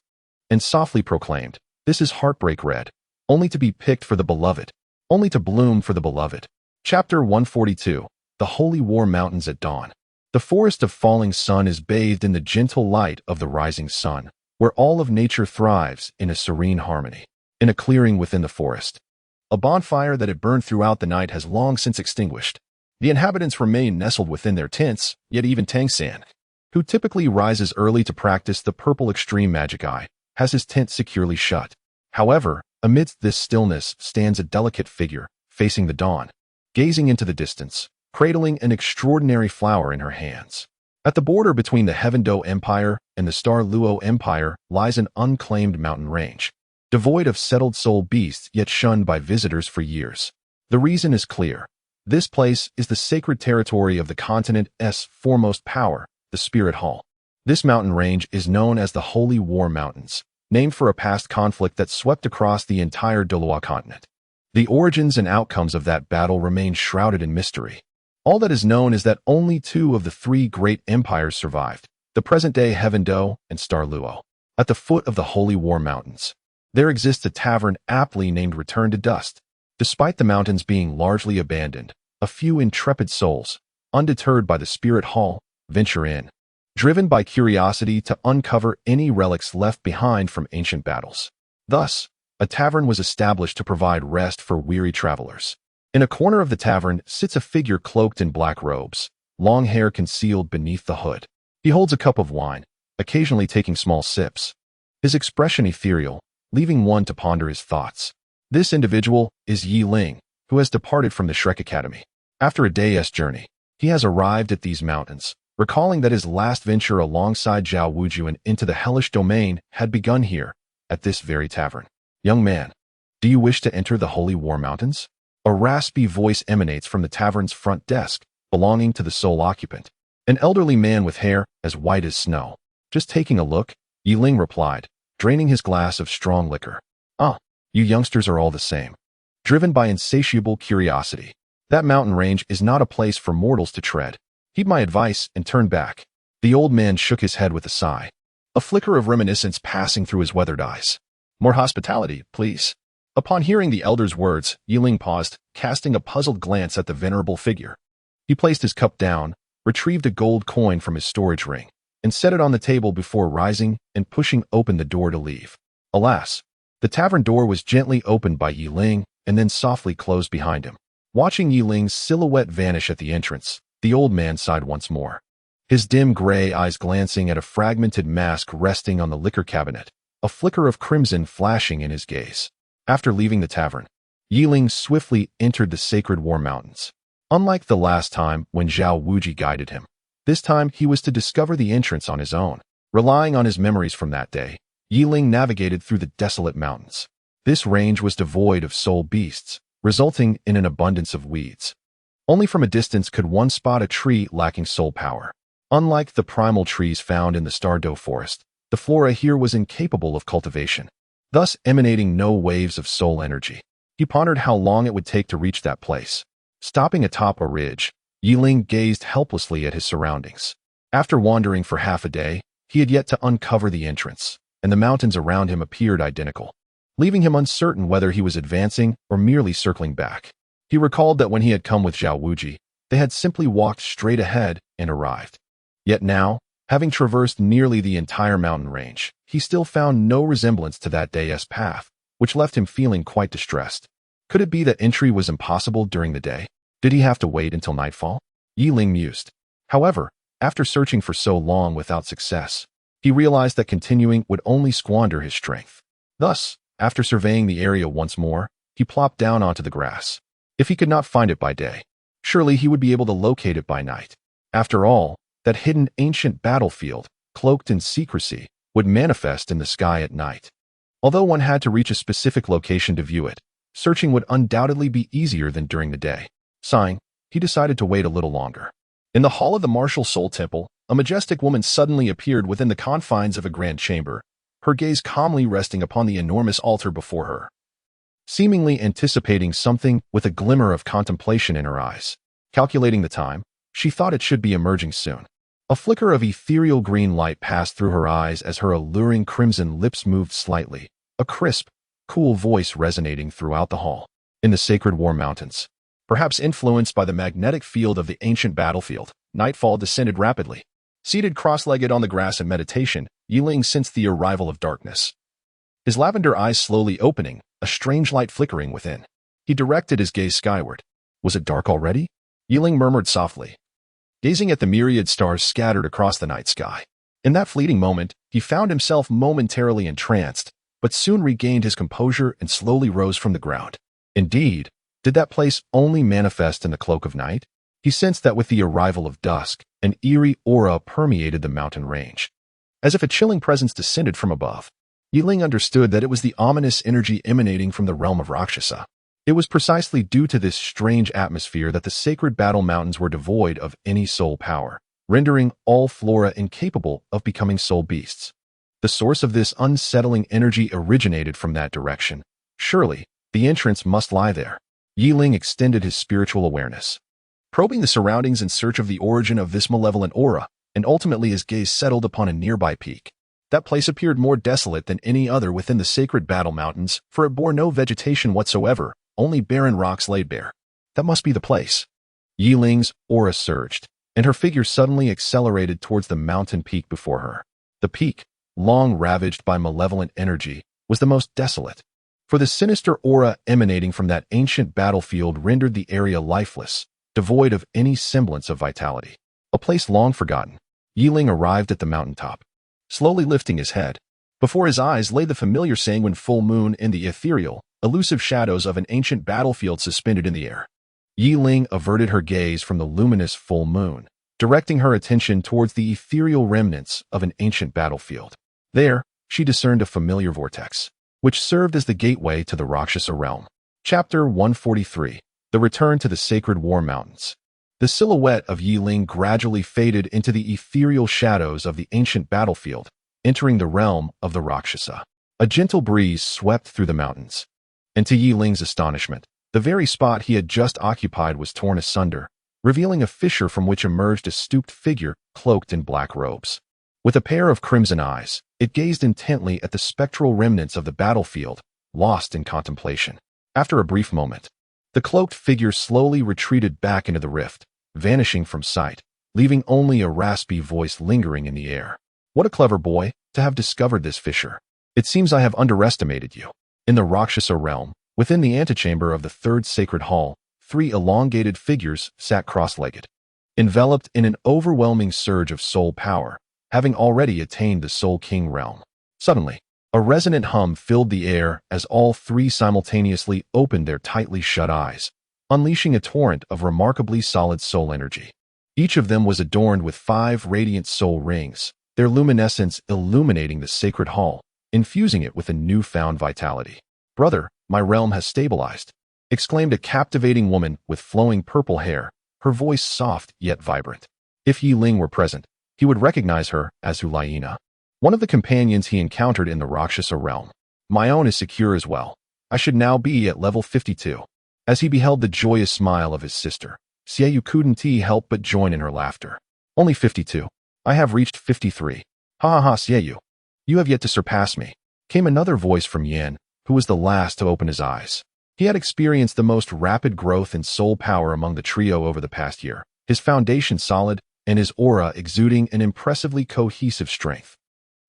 and softly proclaimed, This is heartbreak red, only to be picked for the beloved, only to bloom for the beloved. Chapter 142, The Holy War Mountains at Dawn. The forest of falling sun is bathed in the gentle light of the rising sun, where all of nature thrives in a serene harmony. In a clearing within the forest, a bonfire that had burned throughout the night has long since extinguished. The inhabitants remain nestled within their tents, yet even Tang San, who typically rises early to practice the purple extreme magic eye, has his tent securely shut. However, amidst this stillness stands a delicate figure, facing the dawn, gazing into the distance, cradling an extraordinary flower in her hands. At the border between the Heaven Do Empire and the Star Luo Empire lies an unclaimed mountain range, devoid of settled soul beasts yet shunned by visitors for years. The reason is clear. This place is the sacred territory of the continent's foremost power, the Spirit Hall. This mountain range is known as the Holy War Mountains, named for a past conflict that swept across the entire Douluo continent. The origins and outcomes of that battle remain shrouded in mystery. All that is known is that only two of the three great empires survived, the present-day Heaven Do and Star Luo. At the foot of the Holy War Mountains, there exists a tavern aptly named Return to Dust. Despite the mountains being largely abandoned, a few intrepid souls, undeterred by the Spirit Hall, venture in, driven by curiosity to uncover any relics left behind from ancient battles. Thus, a tavern was established to provide rest for weary travelers. In a corner of the tavern sits a figure cloaked in black robes, long hair concealed beneath the hood. He holds a cup of wine, occasionally taking small sips, his expression ethereal, leaving one to ponder his thoughts. This individual is Yi Ling, who has departed from the Shrek Academy. After a day's journey, he has arrived at these mountains, recalling that his last venture alongside Zhao Wuju and into the hellish domain had begun here, at this very tavern. Young man, do you wish to enter the Holy War Mountains? A raspy voice emanates from the tavern's front desk, belonging to the sole occupant, an elderly man with hair as white as snow. Just taking a look, Yi Ling replied, draining his glass of strong liquor. Ah, you youngsters are all the same. Driven by insatiable curiosity, that mountain range is not a place for mortals to tread. Heed my advice and turn back. The old man shook his head with a sigh, a flicker of reminiscence passing through his weathered eyes. More hospitality, please. Upon hearing the elder's words, Yi Ling paused, casting a puzzled glance at the venerable figure. He placed his cup down, retrieved a gold coin from his storage ring, and set it on the table before rising and pushing open the door to leave. Alas, the tavern door was gently opened by Yi Ling and then softly closed behind him. Watching Yi Ling's silhouette vanish at the entrance, the old man sighed once more, his dim gray eyes glancing at a fragmented mask resting on the liquor cabinet, a flicker of crimson flashing in his gaze. After leaving the tavern, Yi Ling swiftly entered the sacred War Mountains. Unlike the last time when Zhao Wuji guided him, this time he was to discover the entrance on his own. Relying on his memories from that day, Yi Ling navigated through the desolate mountains. This range was devoid of soul beasts, resulting in an abundance of weeds. Only from a distance could one spot a tree lacking soul power. Unlike the primal trees found in the Douluo forest, the flora here was incapable of cultivation, thus emanating no waves of soul energy. He pondered how long it would take to reach that place. Stopping atop a ridge, Yiling gazed helplessly at his surroundings. After wandering for half a day, he had yet to uncover the entrance, and the mountains around him appeared identical, leaving him uncertain whether he was advancing or merely circling back. He recalled that when he had come with Zhao Wuji, they had simply walked straight ahead and arrived. Yet now, having traversed nearly the entire mountain range, he still found no resemblance to that day's path, which left him feeling quite distressed. Could it be that entry was impossible during the day? Did he have to wait until nightfall? Yiling mused. However, after searching for so long without success, he realized that continuing would only squander his strength. Thus, after surveying the area once more, he plopped down onto the grass. If he could not find it by day, surely he would be able to locate it by night. After all, that hidden ancient battlefield, cloaked in secrecy, would manifest in the sky at night. Although one had to reach a specific location to view it, searching would undoubtedly be easier than during the day. Sighing, he decided to wait a little longer. In the hall of the Martial Soul Temple, a majestic woman suddenly appeared within the confines of a grand chamber, her gaze calmly resting upon the enormous altar before her. Seemingly anticipating something with a glimmer of contemplation in her eyes. Calculating the time, she thought it should be emerging soon. A flicker of ethereal green light passed through her eyes as her alluring crimson lips moved slightly, a crisp, cool voice resonating throughout the hall. In the Sacred War Mountains, perhaps influenced by the magnetic field of the ancient battlefield, nightfall descended rapidly. Seated cross-legged on the grass in meditation, Yiling sensed the arrival of darkness. His lavender eyes slowly opening, a strange light flickering within. He directed his gaze skyward. Was it dark already? Yiling murmured softly, gazing at the myriad stars scattered across the night sky. In that fleeting moment, he found himself momentarily entranced, but soon regained his composure and slowly rose from the ground. Indeed, did that place only manifest in the cloak of night? He sensed that with the arrival of dusk, an eerie aura permeated the mountain range. As if a chilling presence descended from above, Yiling understood that it was the ominous energy emanating from the realm of Rakshasa. It was precisely due to this strange atmosphere that the sacred battle mountains were devoid of any soul power, rendering all flora incapable of becoming soul beasts. The source of this unsettling energy originated from that direction. Surely, the entrance must lie there. Yiling extended his spiritual awareness, probing the surroundings in search of the origin of this malevolent aura, and ultimately his gaze settled upon a nearby peak. That place appeared more desolate than any other within the sacred battle mountains, for it bore no vegetation whatsoever, only barren rocks laid bare. That must be the place. Yiling's aura surged, and her figure suddenly accelerated towards the mountain peak before her. The peak, long ravaged by malevolent energy, was the most desolate, for the sinister aura emanating from that ancient battlefield rendered the area lifeless, devoid of any semblance of vitality. A place long forgotten. Yiling arrived at the mountaintop, slowly lifting his head. Before his eyes lay the familiar sanguine full moon and the ethereal, elusive shadows of an ancient battlefield suspended in the air. Yiling averted her gaze from the luminous full moon, directing her attention towards the ethereal remnants of an ancient battlefield. There, she discerned a familiar vortex, which served as the gateway to the Rakshasa realm. Chapter 143. The Return to the Sacred War Mountains. The silhouette of Yiling gradually faded into the ethereal shadows of the ancient battlefield, entering the realm of the Rakshasa. A gentle breeze swept through the mountains, and to Yiling's astonishment, the very spot he had just occupied was torn asunder, revealing a fissure from which emerged a stooped figure cloaked in black robes. With a pair of crimson eyes, it gazed intently at the spectral remnants of the battlefield, lost in contemplation. After a brief moment, the cloaked figure slowly retreated back into the rift, vanishing from sight, leaving only a raspy voice lingering in the air. What a clever boy, to have discovered this fissure. It seems I have underestimated you. In the Rakshasa realm, within the antechamber of the third sacred hall, 3 elongated figures sat cross-legged, enveloped in an overwhelming surge of soul power, having already attained the Soul King realm. Suddenly, a resonant hum filled the air as all 3 simultaneously opened their tightly shut eyes, unleashing a torrent of remarkably solid soul energy. Each of them was adorned with 5 radiant soul rings, their luminescence illuminating the sacred hall, infusing it with a newfound vitality. "Brother, my realm has stabilized," exclaimed a captivating woman with flowing purple hair, her voice soft yet vibrant. If Yi Ling were present, he would recognize her as Hulaina, one of the companions he encountered in the Rakshasa realm. My own is secure as well. I should now be at level 52. As he beheld the joyous smile of his sister, Xiaoyu couldn't help but join in her laughter. Only 52. I have reached 53. Ha ha ha, Xiaoyu. You have yet to surpass me. Came another voice from Yan, who was the last to open his eyes. He had experienced the most rapid growth in soul power among the trio over the past year, his foundation solid and his aura exuding an impressively cohesive strength.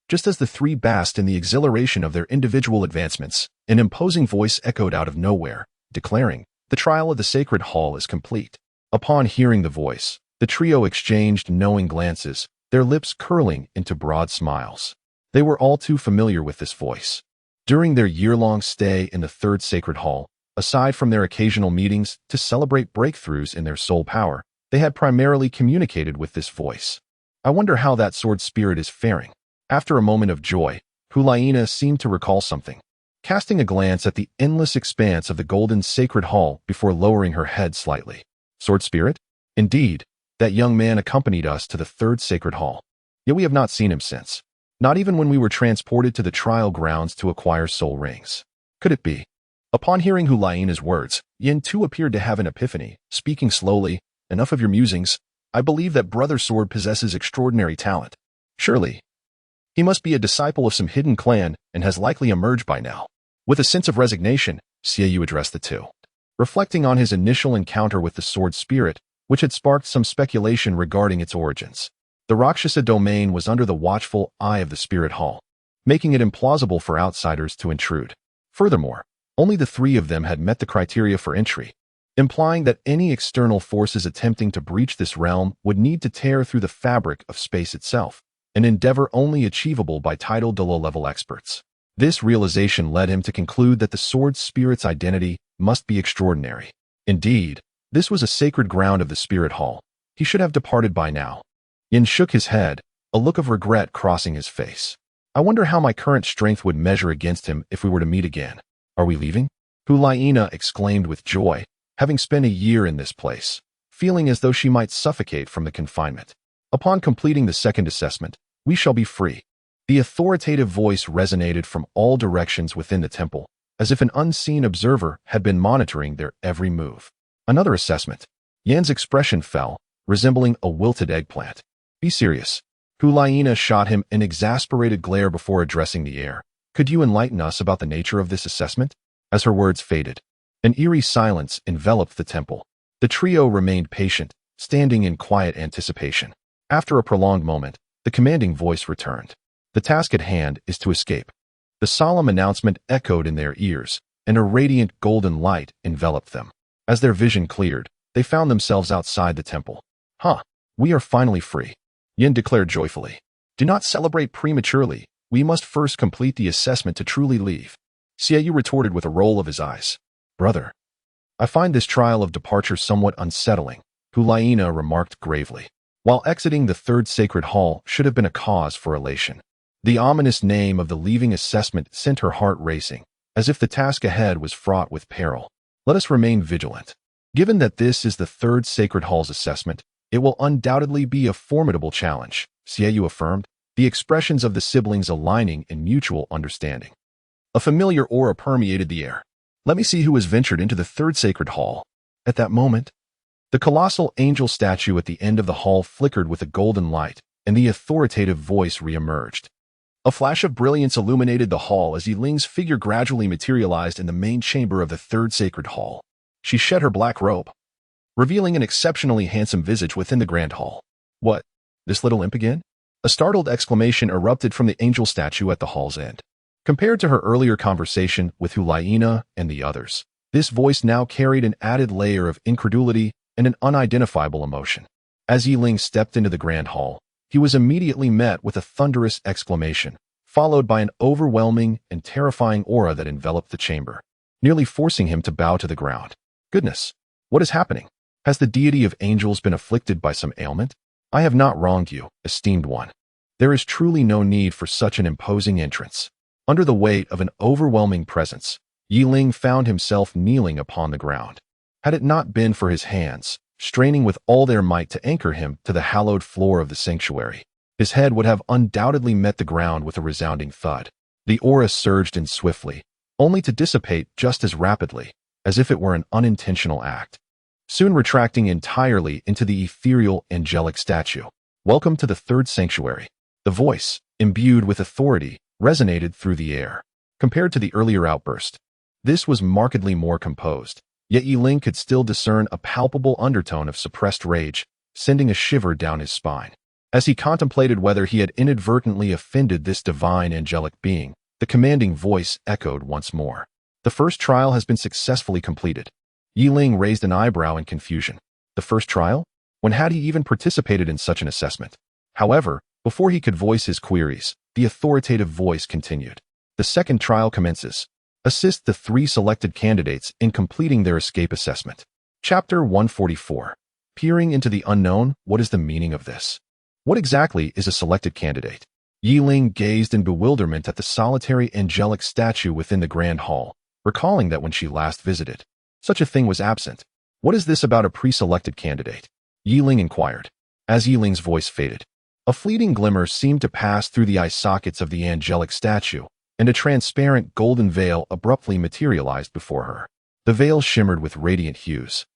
Just as the three basked in the exhilaration of their individual advancements, an imposing voice echoed out of nowhere, declaring, "The trial of the sacred hall is complete." Upon hearing the voice, the trio exchanged knowing glances, their lips curling into broad smiles. They were all too familiar with this voice. During their year-long stay in the third sacred hall, aside from their occasional meetings to celebrate breakthroughs in their soul power, they had primarily communicated with this voice. I wonder how that sword spirit is faring. After a moment of joy, Hulaina seemed to recall something, casting a glance at the endless expanse of the golden sacred hall before lowering her head slightly. Sword spirit? Indeed, that young man accompanied us to the third sacred hall. Yet we have not seen him since. Not even when we were transported to the trial grounds to acquire soul rings. Could it be? Upon hearing Hulaina's words, Yin too appeared to have an epiphany, speaking slowly. Enough of your musings. I believe that Brother Sword possesses extraordinary talent. Surely, he must be a disciple of some hidden clan and has likely emerged by now. With a sense of resignation, Xiaoyu addressed the two. Reflecting on his initial encounter with the sword spirit, which had sparked some speculation regarding its origins. The Rakshasa domain was under the watchful eye of the spirit hall, making it implausible for outsiders to intrude. Furthermore, only the three of them had met the criteria for entry, implying that any external forces attempting to breach this realm would need to tear through the fabric of space itself, an endeavor only achievable by titled Douluo-level experts. This realization led him to conclude that the sword spirit's identity must be extraordinary. Indeed, this was a sacred ground of the spirit hall. He should have departed by now. Yin shook his head, a look of regret crossing his face. I wonder how my current strength would measure against him if we were to meet again. Are we leaving? Hulaina exclaimed with joy, having spent a year in this place, feeling as though she might suffocate from the confinement. Upon completing the second assessment, we shall be free. The authoritative voice resonated from all directions within the temple, as if an unseen observer had been monitoring their every move. Another assessment. Yan's expression fell, resembling a wilted eggplant. Be serious. Hulaina shot him an exasperated glare before addressing the air. Could you enlighten us about the nature of this assessment? As her words faded, an eerie silence enveloped the temple. The trio remained patient, standing in quiet anticipation. After a prolonged moment, the commanding voice returned. The task at hand is to escape. The solemn announcement echoed in their ears, and a radiant golden light enveloped them. As their vision cleared, they found themselves outside the temple. We are finally free, Yin declared joyfully. Do not celebrate prematurely. We must first complete the assessment to truly leave. Xiaoyu retorted with a roll of his eyes. Brother, I find this trial of departure somewhat unsettling, Hulaina remarked gravely. While exiting the third sacred hall should have been a cause for elation, the ominous name of the leaving assessment sent her heart racing, as if the task ahead was fraught with peril. Let us remain vigilant. Given that this is the third sacred hall's assessment, it will undoubtedly be a formidable challenge, Xiaoyu affirmed, the expressions of the siblings aligning in mutual understanding. A familiar aura permeated the air. Let me see who has ventured into the third sacred hall. At that moment, the colossal angel statue at the end of the hall flickered with a golden light, and the authoritative voice re-emerged. A flash of brilliance illuminated the hall as Yi Ling's figure gradually materialized in the main chamber of the third sacred hall. She shed her black robe, revealing an exceptionally handsome visage within the grand hall. What? This little imp again? A startled exclamation erupted from the angel statue at the hall's end. Compared to her earlier conversation with Hulaina and the others, this voice now carried an added layer of incredulity and an unidentifiable emotion. As Yi Ling stepped into the grand hall, he was immediately met with a thunderous exclamation, followed by an overwhelming and terrifying aura that enveloped the chamber, nearly forcing him to bow to the ground. Goodness, what is happening? Has the deity of angels been afflicted by some ailment? I have not wronged you, esteemed one. There is truly no need for such an imposing entrance. Under the weight of an overwhelming presence, Yi Ling found himself kneeling upon the ground. Had it not been for his hands, straining with all their might to anchor him to the hallowed floor of the sanctuary. His head would have undoubtedly met the ground with a resounding thud. The aura surged in swiftly, only to dissipate just as rapidly, as if it were an unintentional act, soon retracting entirely into the ethereal angelic statue. Welcome to the third sanctuary. The voice, imbued with authority, resonated through the air. Compared to the earlier outburst, this was markedly more composed, yet Yiling could still discern a palpable undertone of suppressed rage, sending a shiver down his spine. As he contemplated whether he had inadvertently offended this divine angelic being, the commanding voice echoed once more. The first trial has been successfully completed. Yiling raised an eyebrow in confusion. The first trial? When had he even participated in such an assessment? However, before he could voice his queries, the authoritative voice continued. The second trial commences. Assist the 3 selected candidates in completing their escape assessment. Chapter 144. Peering into the unknown, what is the meaning of this? What exactly is a selected candidate? Yiling gazed in bewilderment at the solitary angelic statue within the grand hall, recalling that when she last visited, such a thing was absent. What is this about a pre-selected candidate? Yiling inquired. As Yiling's voice faded, a fleeting glimmer seemed to pass through the eye sockets of the angelic statue, and a transparent golden veil abruptly materialized before her. The veil shimmered with radiant hues,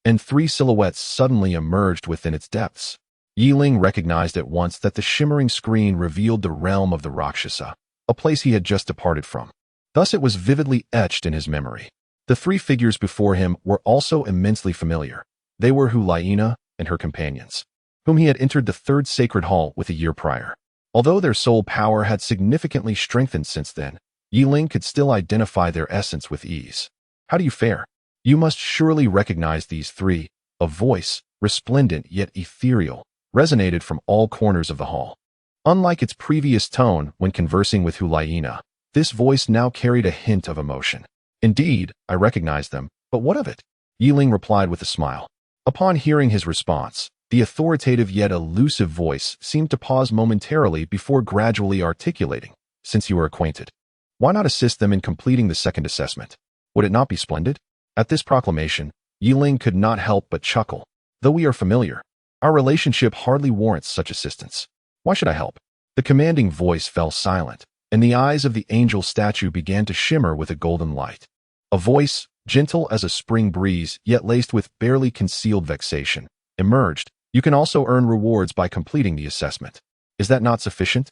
and 3 silhouettes suddenly emerged within its depths. Yiling recognized at once that the shimmering screen revealed the realm of the Rakshasa, a place he had just departed from. Thus it was vividly etched in his memory. The 3 figures before him were also immensely familiar. They were Hulaina and her companions, whom he had entered the 3rd sacred hall with a year prior. Although their soul power had significantly strengthened since then, Yiling could still identify their essence with ease. How do you fare? You must surely recognize these 3. A voice, resplendent yet ethereal, resonated from all corners of the hall. Unlike its previous tone when conversing with Hulaina, this voice now carried a hint of emotion. Indeed, I recognize them, but what of it? Yiling replied with a smile. Upon hearing his response, the authoritative yet elusive voice seemed to pause momentarily before gradually articulating, since you are acquainted, why not assist them in completing the second assessment? Would it not be splendid? At this proclamation, Yiling could not help but chuckle. Though we are familiar, our relationship hardly warrants such assistance. Why should I help? The commanding voice fell silent, and the eyes of the angel statue began to shimmer with a golden light. A voice, gentle as a spring breeze yet laced with barely concealed vexation, emerged. You can also earn rewards by completing the assessment. Is that not sufficient?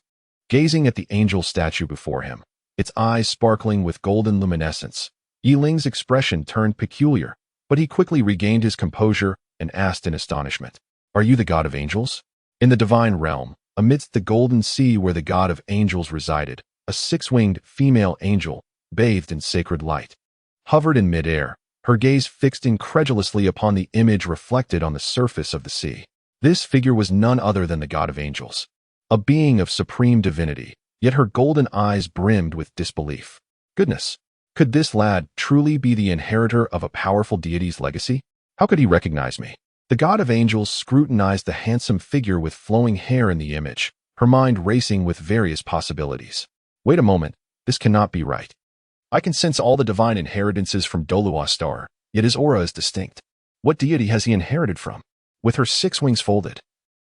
Gazing at the angel statue before him, its eyes sparkling with golden luminescence, Yiling's expression turned peculiar, but he quickly regained his composure and asked in astonishment, "Are you the god of angels?" In the divine realm, amidst the golden sea where the god of angels resided, a 6-winged female angel, bathed in sacred light, hovered in midair, her gaze fixed incredulously upon the image reflected on the surface of the sea. This figure was none other than the god of angels, a being of supreme divinity, yet her golden eyes brimmed with disbelief. Goodness! Could this lad truly be the inheritor of a powerful deity's legacy? How could he recognize me? The god of angels scrutinized the handsome figure with flowing hair in the image, her mind racing with various possibilities. Wait a moment, this cannot be right. I can sense all the divine inheritances from Douluo star, yet his aura is distinct. What deity has he inherited from? With her 6 wings folded,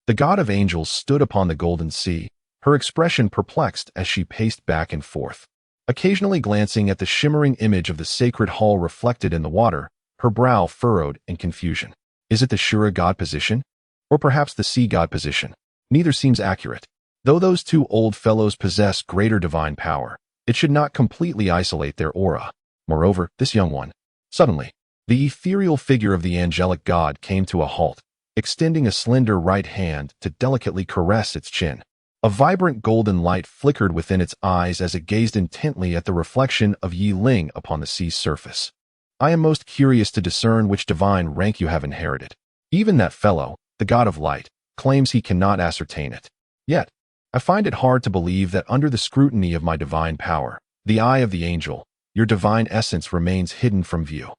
the god of angels stood upon the golden sea, her expression perplexed as she paced back and forth, occasionally glancing at the shimmering image of the sacred hall reflected in the water, her brow furrowed in confusion. Is it the Shura god position? Or perhaps the sea god position? Neither seems accurate. Though those 2 old fellows possess greater divine power, it should not completely isolate their aura. Moreover, this young one. Suddenly, the ethereal figure of the angelic god came to a halt, extending a slender right hand to delicately caress its chin. A vibrant golden light flickered within its eyes as it gazed intently at the reflection of Yiling upon the sea's surface. I am most curious to discern which divine rank you have inherited. Even that fellow, the god of light, claims he cannot ascertain it. Yet, I find it hard to believe that under the scrutiny of my divine power, the eye of the angel, your divine essence remains hidden from view.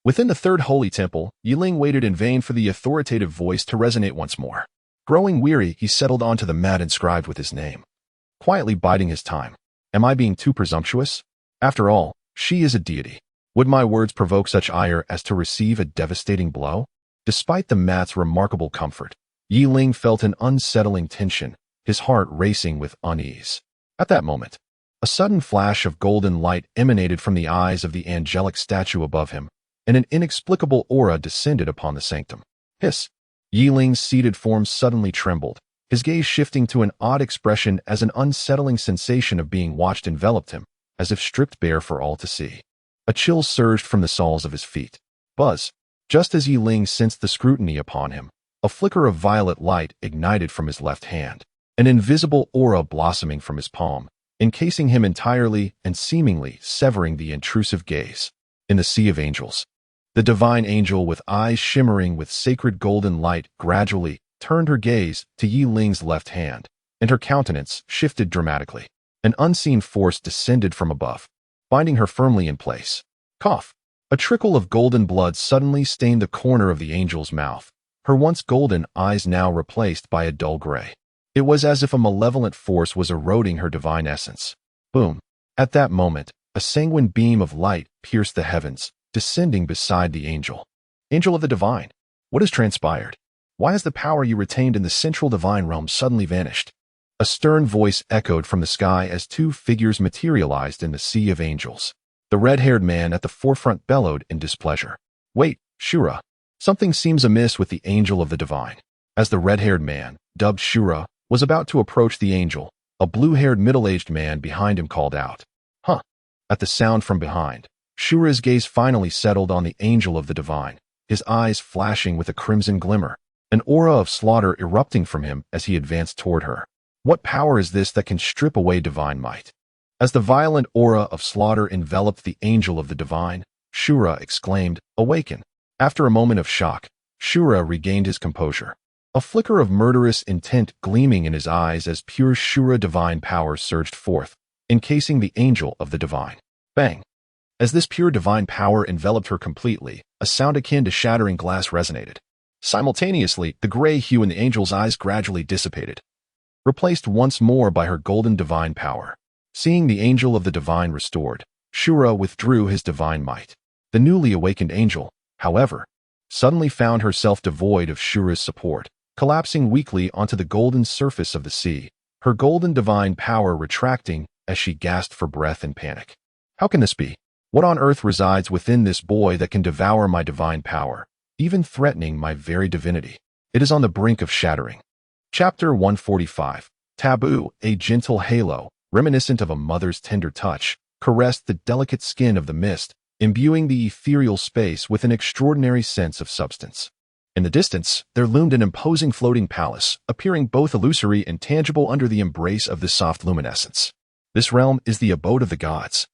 Within the 3rd holy temple, Yiling waited in vain for the authoritative voice to resonate once more. Growing weary, he settled onto the mat inscribed with his name, quietly biding his time. Am I being too presumptuous? After all, she is a deity. Would my words provoke such ire as to receive a devastating blow? Despite the mat's remarkable comfort, Yi Ling felt an unsettling tension, his heart racing with unease. At that moment, a sudden flash of golden light emanated from the eyes of the angelic statue above him, and an inexplicable aura descended upon the sanctum. Hiss! Yi Ling's seated form suddenly trembled, his gaze shifting to an odd expression as an unsettling sensation of being watched enveloped him, as if stripped bare for all to see. A chill surged from the soles of his feet. Buzz! Just as Yi Ling sensed the scrutiny upon him, a flicker of violet light ignited from his left hand, an invisible aura blossoming from his palm, encasing him entirely and seemingly severing the intrusive gaze. In the sea of angels, the divine angel with eyes shimmering with sacred golden light gradually turned her gaze to Yi Ling's left hand, and her countenance shifted dramatically. An unseen force descended from above, binding her firmly in place. Cough! A trickle of golden blood suddenly stained the corner of the angel's mouth, her once golden eyes now replaced by a dull gray. It was as if a malevolent force was eroding her divine essence. Boom! At that moment, a sanguine beam of light pierced the heavens, descending beside the angel. Angel of the divine, what has transpired? Why has the power you retained in the central divine realm suddenly vanished? A stern voice echoed from the sky as two figures materialized in the sea of angels. The red-haired man at the forefront bellowed in displeasure. Wait, Shura. Something seems amiss with the angel of the divine. As the red-haired man, dubbed Shura, was about to approach the angel, a blue-haired middle-aged man behind him called out. Huh. At the sound from behind, Shura's gaze finally settled on the angel of the divine, his eyes flashing with a crimson glimmer, an aura of slaughter erupting from him as he advanced toward her. What power is this that can strip away divine might? As the violent aura of slaughter enveloped the angel of the divine, Shura exclaimed, Awaken! After a moment of shock, Shura regained his composure, a flicker of murderous intent gleaming in his eyes as pure Shura divine power surged forth, encasing the angel of the divine. Bang! As this pure divine power enveloped her completely, a sound akin to shattering glass resonated. Simultaneously, the gray hue in the angel's eyes gradually dissipated, replaced once more by her golden divine power. Seeing the angel of the divine restored, Shura withdrew his divine might. The newly awakened angel, however, suddenly found herself devoid of Shura's support, collapsing weakly onto the golden surface of the sea, her golden divine power retracting as she gasped for breath in panic. How can this be? What on earth resides within this boy that can devour my divine power, even threatening my very divinity? It is on the brink of shattering. Chapter 145. Taboo, a gentle halo, reminiscent of a mother's tender touch, caressed the delicate skin of the mist, imbuing the ethereal space with an extraordinary sense of substance. In the distance, there loomed an imposing floating palace, appearing both illusory and tangible under the embrace of this soft luminescence. This realm is the abode of the gods,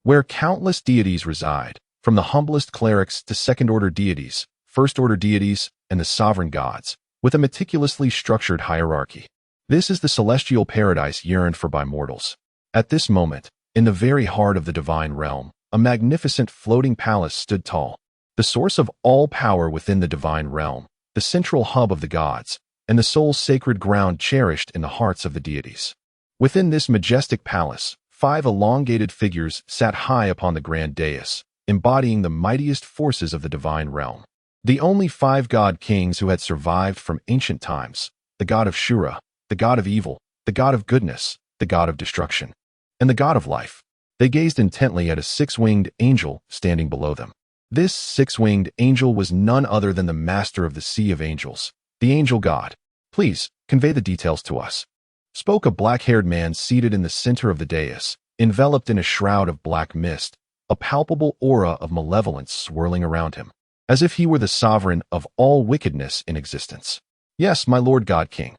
where countless deities reside, from the humblest clerics to second-order deities, first-order deities, and the sovereign gods, with a meticulously structured hierarchy. This is the celestial paradise yearned for by mortals. At this moment, in the very heart of the divine realm, a magnificent floating palace stood tall, the source of all power within the divine realm, the central hub of the gods, and the sole sacred ground cherished in the hearts of the deities. Within this majestic palace, 5 elongated figures sat high upon the grand dais, embodying the mightiest forces of the divine realm. The only 5 god kings who had survived from ancient times, the god of Shura, the god of evil, the god of goodness, the god of destruction, and the god of life. They gazed intently at a 6-winged angel standing below them. This 6-winged angel was none other than the master of the sea of angels, the angel god. Please, convey the details to us, spoke a black-haired man seated in the center of the dais, enveloped in a shroud of black mist, a palpable aura of malevolence swirling around him, as if he were the sovereign of all wickedness in existence. Yes, my lord god king.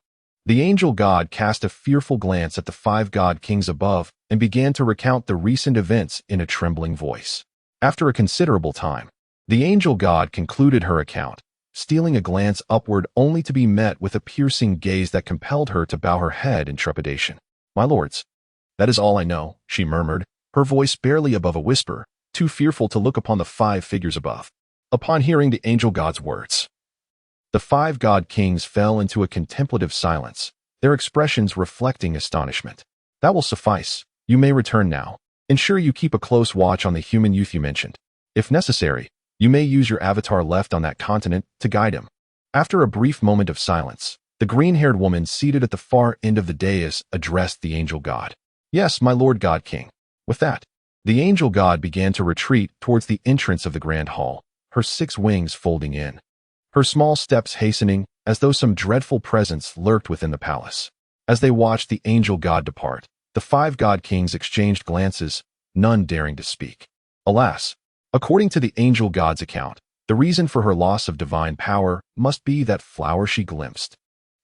The angel god cast a fearful glance at the 5 god kings above and began to recount the recent events in a trembling voice. After a considerable time, the angel god concluded her account, stealing a glance upward only to be met with a piercing gaze that compelled her to bow her head in trepidation. My lords, that is all I know, she murmured, her voice barely above a whisper, too fearful to look upon the 5 figures above. Upon hearing the angel god's words, the 5 god kings fell into a contemplative silence, their expressions reflecting astonishment. That will suffice. You may return now. Ensure you keep a close watch on the human youth you mentioned. If necessary, You may use your avatar left on that continent to guide him. After a brief moment of silence, the green-haired woman seated at the far end of the dais addressed the angel god. Yes, my lord god king. With that, the angel god began to retreat towards the entrance of the grand hall, her 6 wings folding in, her small steps hastening as though some dreadful presence lurked within the palace. As they watched the angel god depart, the 5 god kings exchanged glances, none daring to speak. Alas, according to the angel god's account, the reason for her loss of divine power must be that flower she glimpsed.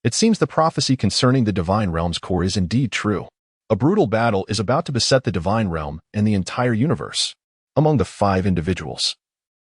It seems the prophecy concerning the divine realm's core is indeed true. A brutal battle is about to beset the divine realm and the entire universe. Among the 5 individuals,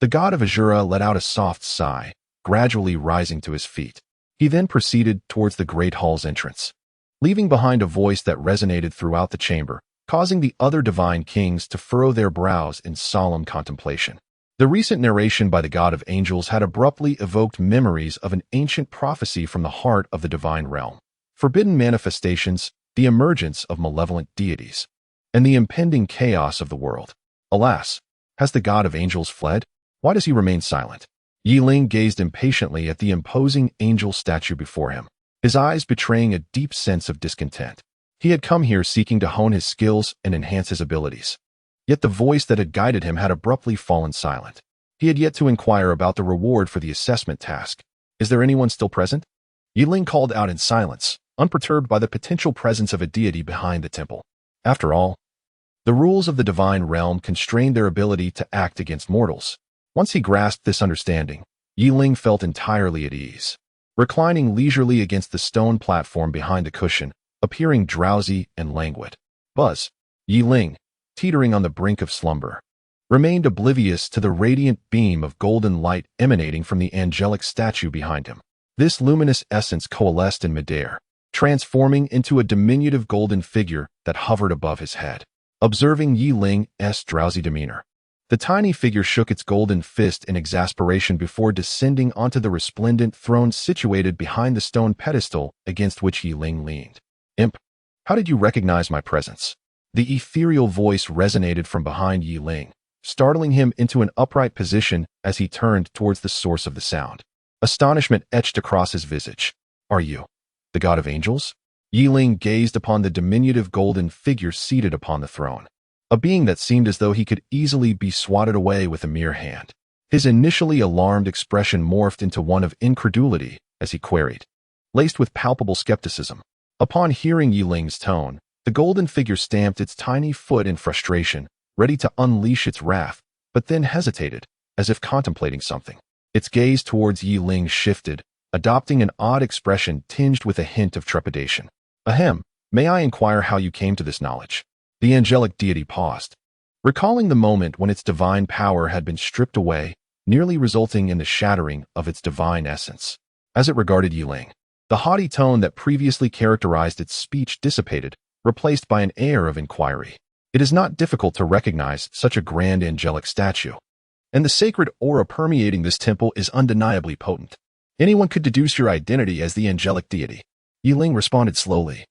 the god of Erasure let out a soft sigh, gradually rising to his feet. He then proceeded towards the great hall's entrance, leaving behind a voice that resonated throughout the chamber, causing the other divine kings to furrow their brows in solemn contemplation. The recent narration by the god of angels had abruptly evoked memories of an ancient prophecy from the heart of the divine realm. Forbidden manifestations, the emergence of malevolent deities, and the impending chaos of the world. Alas, has the god of angels fled? Why does he remain silent? Yi Ling gazed impatiently at the imposing angel statue before him, his eyes betraying a deep sense of discontent. He had come here seeking to hone his skills and enhance his abilities. Yet the voice that had guided him had abruptly fallen silent. He had yet to inquire about the reward for the assessment task. Is there anyone still present? Yi Ling called out in silence, unperturbed by the potential presence of a deity behind the temple. After all, the rules of the divine realm constrained their ability to act against mortals. Once he grasped this understanding, Yi Ling felt entirely at ease. Reclining leisurely against the stone platform behind the cushion, appearing drowsy and languid. Buzz, Yi Ling, teetering on the brink of slumber, remained oblivious to the radiant beam of golden light emanating from the angelic statue behind him. This luminous essence coalesced in midair, transforming into a diminutive golden figure that hovered above his head. Observing Yi Ling's drowsy demeanor, the tiny figure shook its golden fist in exasperation before descending onto the resplendent throne situated behind the stone pedestal against which Yi Ling leaned. Imp, how did you recognize my presence? The ethereal voice resonated from behind Yi Ling, startling him into an upright position as he turned towards the source of the sound. Astonishment etched across his visage. Are you the god of angels? Yi Ling gazed upon the diminutive golden figure seated upon the throne, a being that seemed as though he could easily be swatted away with a mere hand. His initially alarmed expression morphed into one of incredulity as he queried, laced with palpable skepticism. Upon hearing Yi Ling's tone, the golden figure stamped its tiny foot in frustration, ready to unleash its wrath, but then hesitated, as if contemplating something. Its gaze towards Yi Ling shifted, adopting an odd expression tinged with a hint of trepidation. Ahem, may I inquire how you came to this knowledge? The angelic deity paused, recalling the moment when its divine power had been stripped away, nearly resulting in the shattering of its divine essence. As it regarded Yi Ling, the haughty tone that previously characterized its speech dissipated, replaced by an air of inquiry. It is not difficult to recognize such a grand angelic statue, and the sacred aura permeating this temple is undeniably potent. Anyone could deduce your identity as the angelic deity. Yi Ling responded slowly,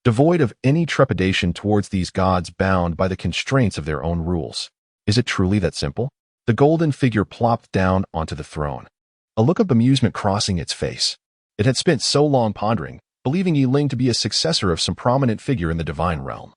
devoid of any trepidation towards these gods bound by the constraints of their own rules. Is it truly that simple? The golden figure plopped down onto the throne, a look of amusement crossing its face. It had spent so long pondering, believing Yi Ling to be a successor of some prominent figure in the divine realm,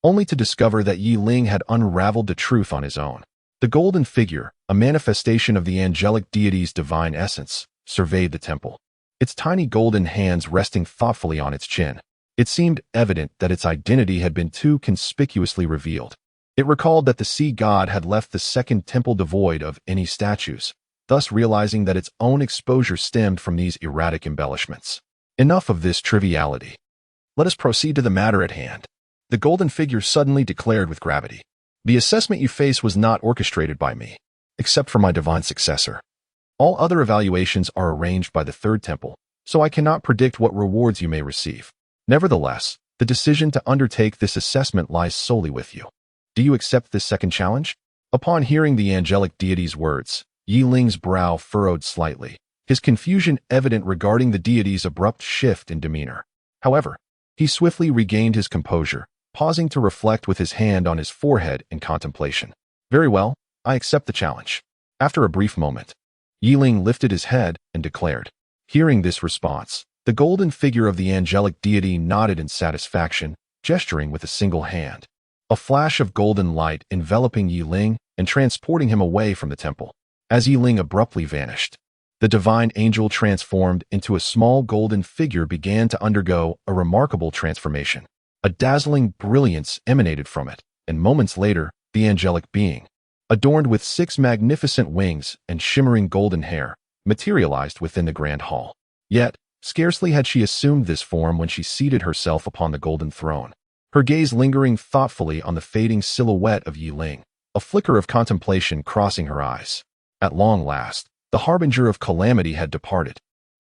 only to discover that Yi Ling had unraveled the truth on his own. The golden figure, a manifestation of the angelic deity's divine essence, surveyed the temple, its tiny golden hands resting thoughtfully on its chin. It seemed evident that its identity had been too conspicuously revealed. It recalled that the sea god had left the second temple devoid of any statues, thus realizing that its own exposure stemmed from these erratic embellishments. Enough of this triviality. Let us proceed to the matter at hand. The golden figure suddenly declared with gravity. The assessment you face was not orchestrated by me, except for my divine successor. All other evaluations are arranged by the third temple, so I cannot predict what rewards you may receive. Nevertheless, the decision to undertake this assessment lies solely with you. Do you accept this second challenge? Upon hearing the angelic deity's words, Yi Ling's brow furrowed slightly, his confusion evident regarding the deity's abrupt shift in demeanor. However, he swiftly regained his composure, pausing to reflect with his hand on his forehead in contemplation. Very well, I accept the challenge. After a brief moment, Yiling lifted his head and declared. Hearing this response, the golden figure of the angelic deity nodded in satisfaction, gesturing with a single hand. A flash of golden light enveloping Yiling and transporting him away from the temple. As Yiling abruptly vanished, the divine angel transformed into a small golden figure began to undergo a remarkable transformation. A dazzling brilliance emanated from it, and moments later, the angelic being, adorned with 6 magnificent wings and shimmering golden hair, materialized within the grand hall. Yet, scarcely had she assumed this form when she seated herself upon the golden throne, her gaze lingering thoughtfully on the fading silhouette of Yiling, a flicker of contemplation crossing her eyes. At long last, the harbinger of calamity had departed.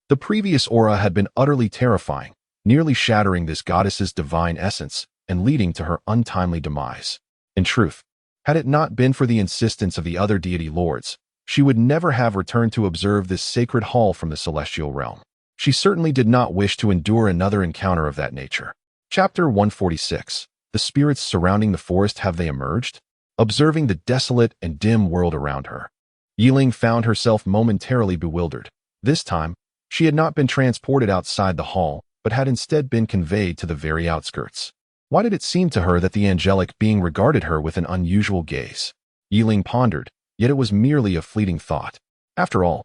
The previous aura had been utterly terrifying, nearly shattering this goddess's divine essence and leading to her untimely demise. In truth, had it not been for the insistence of the other deity lords, she would never have returned to observe this sacred hall from the celestial realm. She certainly did not wish to endure another encounter of that nature. Chapter 146. The spirits surrounding the forest, have they emerged? Observing the desolate and dim world around her, Yiling found herself momentarily bewildered. This time, she had not been transported outside the hall, but had instead been conveyed to the very outskirts. Why did it seem to her that the angelic being regarded her with an unusual gaze? Yiling pondered, yet it was merely a fleeting thought. After all,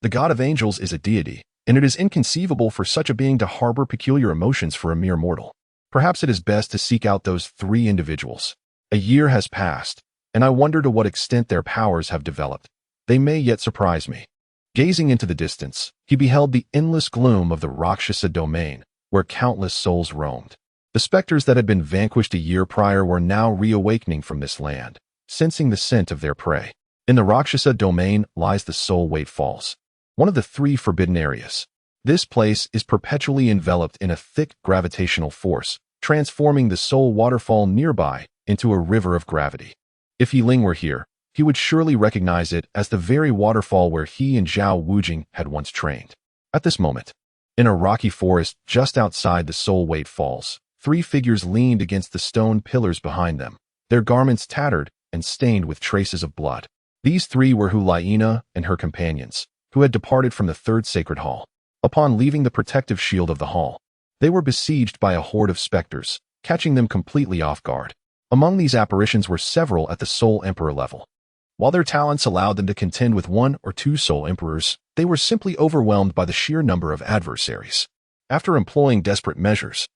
the god of angels is a deity, and it is inconceivable for such a being to harbor peculiar emotions for a mere mortal. Perhaps it is best to seek out those 3 individuals. A year has passed, and I wonder to what extent their powers have developed. They may yet surprise me. Gazing into the distance, he beheld the endless gloom of the Rakshasa domain, where countless souls roamed. The specters that had been vanquished a year prior were now reawakening from this land, sensing the scent of their prey. In the Rakshasa domain lies the Soul Weight Falls, one of the 3 forbidden areas. This place is perpetually enveloped in a thick gravitational force, transforming the soul waterfall nearby into a river of gravity. If Yiling were here, he would surely recognize it as the very waterfall where he and Zhao Wujing had once trained. At this moment, in a rocky forest just outside the Soul Weight Falls, 3 figures leaned against the stone pillars behind them, their garments tattered and stained with traces of blood. These 3 were Hulaina and her companions, who had departed from the 3rd sacred hall. Upon leaving the protective shield of the hall, they were besieged by a horde of specters, catching them completely off guard. Among these apparitions were several at the Soul Emperor level. While their talents allowed them to contend with 1 or 2 Soul Emperors, they were simply overwhelmed by the sheer number of adversaries. After employing desperate measures,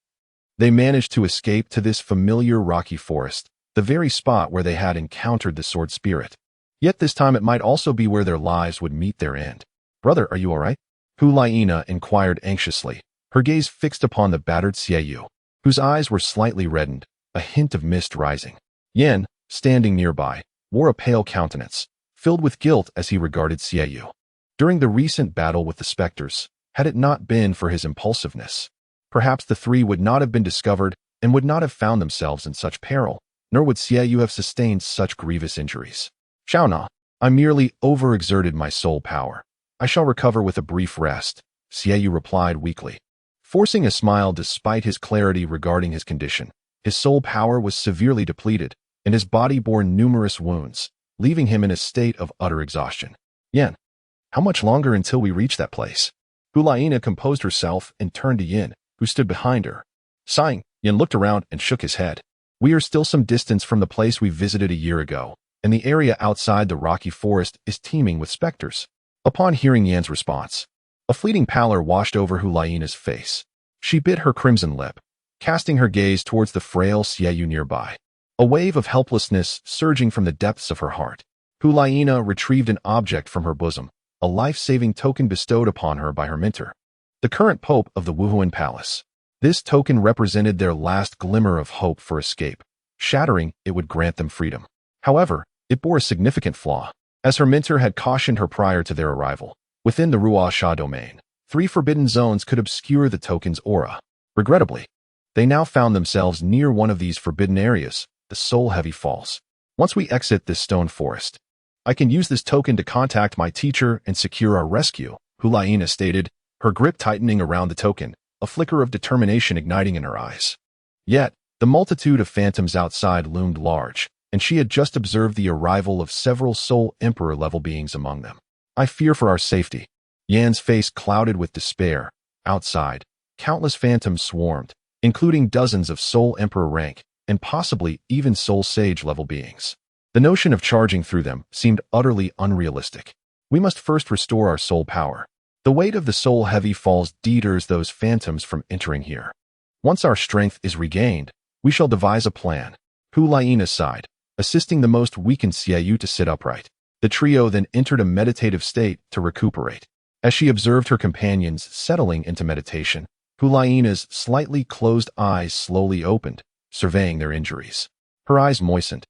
they managed to escape to this familiar rocky forest, the very spot where they had encountered the Sword Spirit. Yet this time it might also be where their lives would meet their end. "Brother, are you all right?" Hulaina inquired anxiously, her gaze fixed upon the battered Xiaoyu, whose eyes were slightly reddened, a hint of mist rising. Yan, standing nearby, wore a pale countenance, filled with guilt as he regarded Xiaoyu. During the recent battle with the specters, had it not been for his impulsiveness, perhaps the 3 would not have been discovered and would not have found themselves in such peril, nor would Xiaoyu have sustained such grievous injuries. "Xiaona, I merely overexerted my soul power. I shall recover with a brief rest," Xiaoyu replied weakly. Forcing a smile despite his clarity regarding his condition, his soul power was severely depleted, and his body bore numerous wounds, leaving him in a state of utter exhaustion. "Yan, how much longer until we reach that place?" Hulaina composed herself and turned to Yin, who stood behind her. Sighing, Yin looked around and shook his head. "We are still some distance from the place we visited a year ago, and the area outside the rocky forest is teeming with specters." Upon hearing Yan's response, a fleeting pallor washed over Hulaina's face. She bit her crimson lip, casting her gaze towards the frail Xiaoyu nearby. A wave of helplessness surging from the depths of her heart, Hulaina retrieved an object from her bosom, a life-saving token bestowed upon her by her mentor, the current pope of the Wuhuan Palace. This token represented their last glimmer of hope for escape. Shattering, it would grant them freedom. However, it bore a significant flaw. As her mentor had cautioned her prior to their arrival, within the Ruasha domain, 3 forbidden zones could obscure the token's aura. Regrettably, they now found themselves near one of these forbidden areas, the Soul Heavy Falls. "Once we exit this stone forest, I can use this token to contact my teacher and secure our rescue," Hulaina stated, her grip tightening around the token, a flicker of determination igniting in her eyes. Yet, the multitude of phantoms outside loomed large, and she had just observed the arrival of several Soul Emperor-level beings among them. I fear for our safety. Yan's face clouded with despair. Outside, countless phantoms swarmed, including dozens of Soul Emperor rank, and possibly even Soul Sage-level beings. The notion of charging through them seemed utterly unrealistic. We must first restore our soul power. The weight of the soul heavy falls deters those phantoms from entering here. Once our strength is regained, we shall devise a plan. Hu Laina sighed, assisting the most weakened Xiaoyu to sit upright. The trio then entered a meditative state to recuperate. As she observed her companions settling into meditation, Hu Laina's slightly closed eyes slowly opened, surveying their injuries. Her eyes moistened,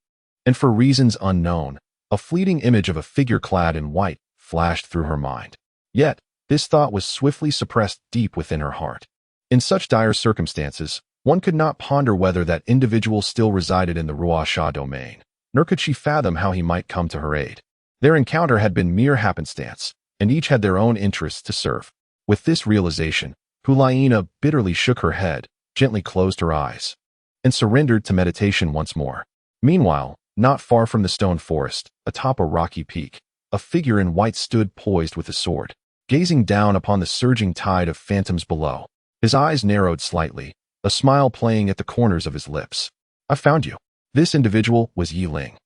and for reasons unknown, a fleeting image of a figure clad in white flashed through her mind. Yet, this thought was swiftly suppressed deep within her heart. In such dire circumstances, one could not ponder whether that individual still resided in the Erasure domain, nor could she fathom how he might come to her aid. Their encounter had been mere happenstance, and each had their own interests to serve. With this realization, Hu Laina bitterly shook her head, gently closed her eyes, and surrendered to meditation once more. Meanwhile, not far from the stone forest, atop a rocky peak, a figure in white stood poised with a sword, gazing down upon the surging tide of phantoms below. His eyes narrowed slightly, a smile playing at the corners of his lips. I found you. This individual was Yi Ling,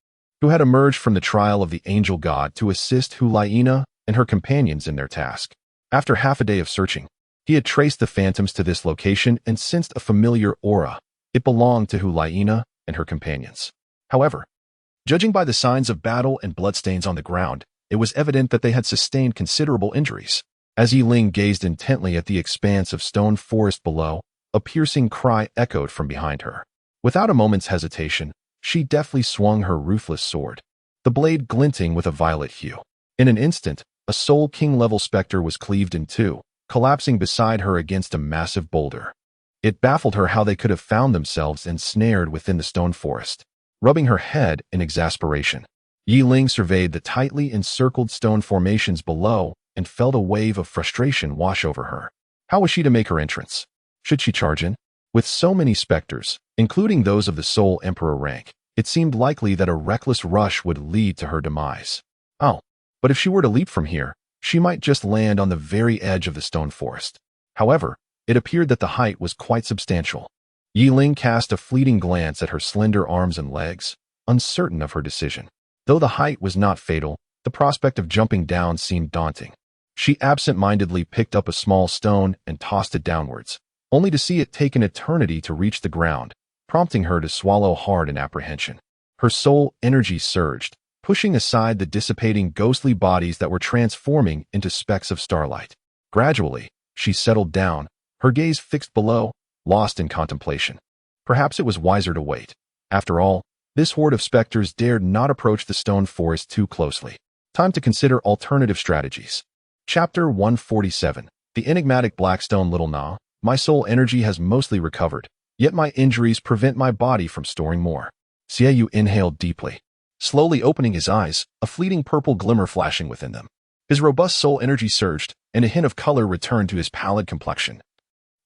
who had emerged from the trial of the angel god to assist Hu Laina and her companions in their task. After half a day of searching, he had traced the phantoms to this location and sensed a familiar aura. It belonged to Hu Laina and her companions. However, judging by the signs of battle and bloodstains on the ground, it was evident that they had sustained considerable injuries. As Yi Ling gazed intently at the expanse of stone forest below, a piercing cry echoed from behind her. Without a moment's hesitation, she deftly swung her ruthless sword, the blade glinting with a violet hue. In an instant, a Soul King-level specter was cleaved in two, collapsing beside her against a massive boulder. It baffled her how they could have found themselves ensnared within the stone forest. Rubbing her head in exasperation, Yi Ling surveyed the tightly encircled stone formations below and felt a wave of frustration wash over her. How was she to make her entrance? Should she charge in? With so many specters, including those of the Soul Emperor rank, it seemed likely that a reckless rush would lead to her demise. Oh, but if she were to leap from here, she might just land on the very edge of the stone forest. However, it appeared that the height was quite substantial. Yi Ling cast a fleeting glance at her slender arms and legs, uncertain of her decision. Though the height was not fatal, the prospect of jumping down seemed daunting. She absent-mindedly picked up a small stone and tossed it downwards, only to see it take an eternity to reach the ground, prompting her to swallow hard in apprehension. Her soul energy surged, pushing aside the dissipating ghostly bodies that were transforming into specks of starlight. Gradually, she settled down, her gaze fixed below, lost in contemplation. Perhaps it was wiser to wait. After all, this horde of specters dared not approach the stone forest too closely. Time to consider alternative strategies. Chapter 147. The enigmatic Blackstone Little Na. My soul energy has mostly recovered, yet my injuries prevent my body from storing more. Xiaoyu inhaled deeply, slowly opening his eyes, a fleeting purple glimmer flashing within them. His robust soul energy surged, and a hint of color returned to his pallid complexion,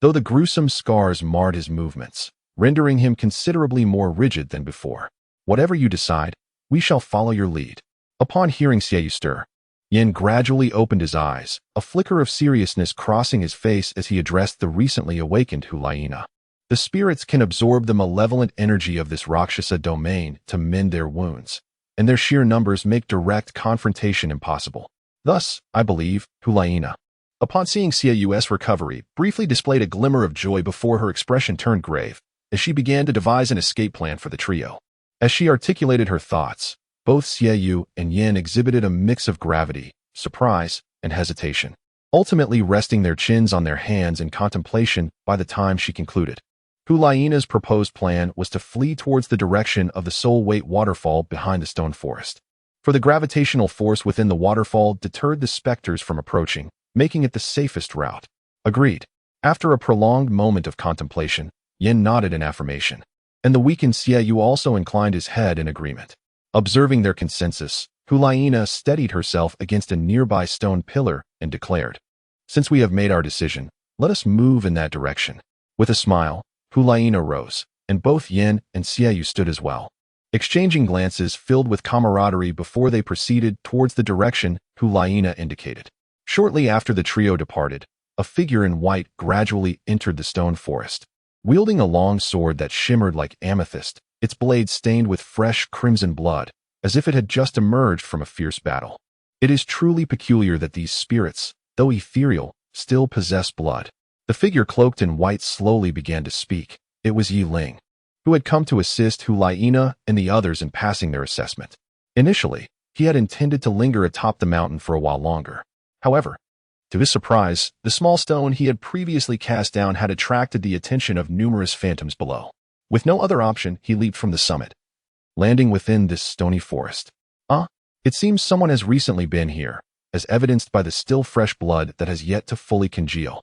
though the gruesome scars marred his movements, rendering him considerably more rigid than before. Whatever you decide, we shall follow your lead. Upon hearing Xiaoyu stir, Yin gradually opened his eyes, a flicker of seriousness crossing his face as he addressed the recently awakened Hu Laina. The spirits can absorb the malevolent energy of this Rakshasa domain to mend their wounds, and their sheer numbers make direct confrontation impossible. Thus, I believe, Hu Laina, upon seeing Xiaoyu's recovery, briefly displayed a glimmer of joy before her expression turned grave, as she began to devise an escape plan for the trio. As she articulated her thoughts, both Xiaoyu and Yin exhibited a mix of gravity, surprise, and hesitation, ultimately resting their chins on their hands in contemplation by the time she concluded. Hu Laina's proposed plan was to flee towards the direction of the Soul Weight waterfall behind the stone forest, for the gravitational force within the waterfall deterred the specters from approaching, making it the safest route. Agreed. After a prolonged moment of contemplation, Yin nodded in affirmation, and the weakened Xiaoyu also inclined his head in agreement. Observing their consensus, Hu Laina steadied herself against a nearby stone pillar and declared, "Since we have made our decision, let us move in that direction." With a smile, Hu Laina rose, and both Yin and Xiaoyu stood as well. exchanging glances filled with camaraderie before they proceeded towards the direction Hulaina indicated. Shortly after the trio departed, a figure in white gradually entered the stone forest. Wielding a long sword that shimmered like amethyst, its blade stained with fresh crimson blood, as if it had just emerged from a fierce battle. It is truly peculiar that these spirits, though ethereal, still possess blood. The figure cloaked in white slowly began to speak. It was Yi Ling, who had come to assist Hulaina and the others in passing their assessment. Initially, he had intended to linger atop the mountain for a while longer. However, to his surprise, the small stone he had previously cast down had attracted the attention of numerous phantoms below. With no other option, he leaped from the summit, landing within this stony forest. It seems someone has recently been here, as evidenced by the still fresh blood that has yet to fully congeal.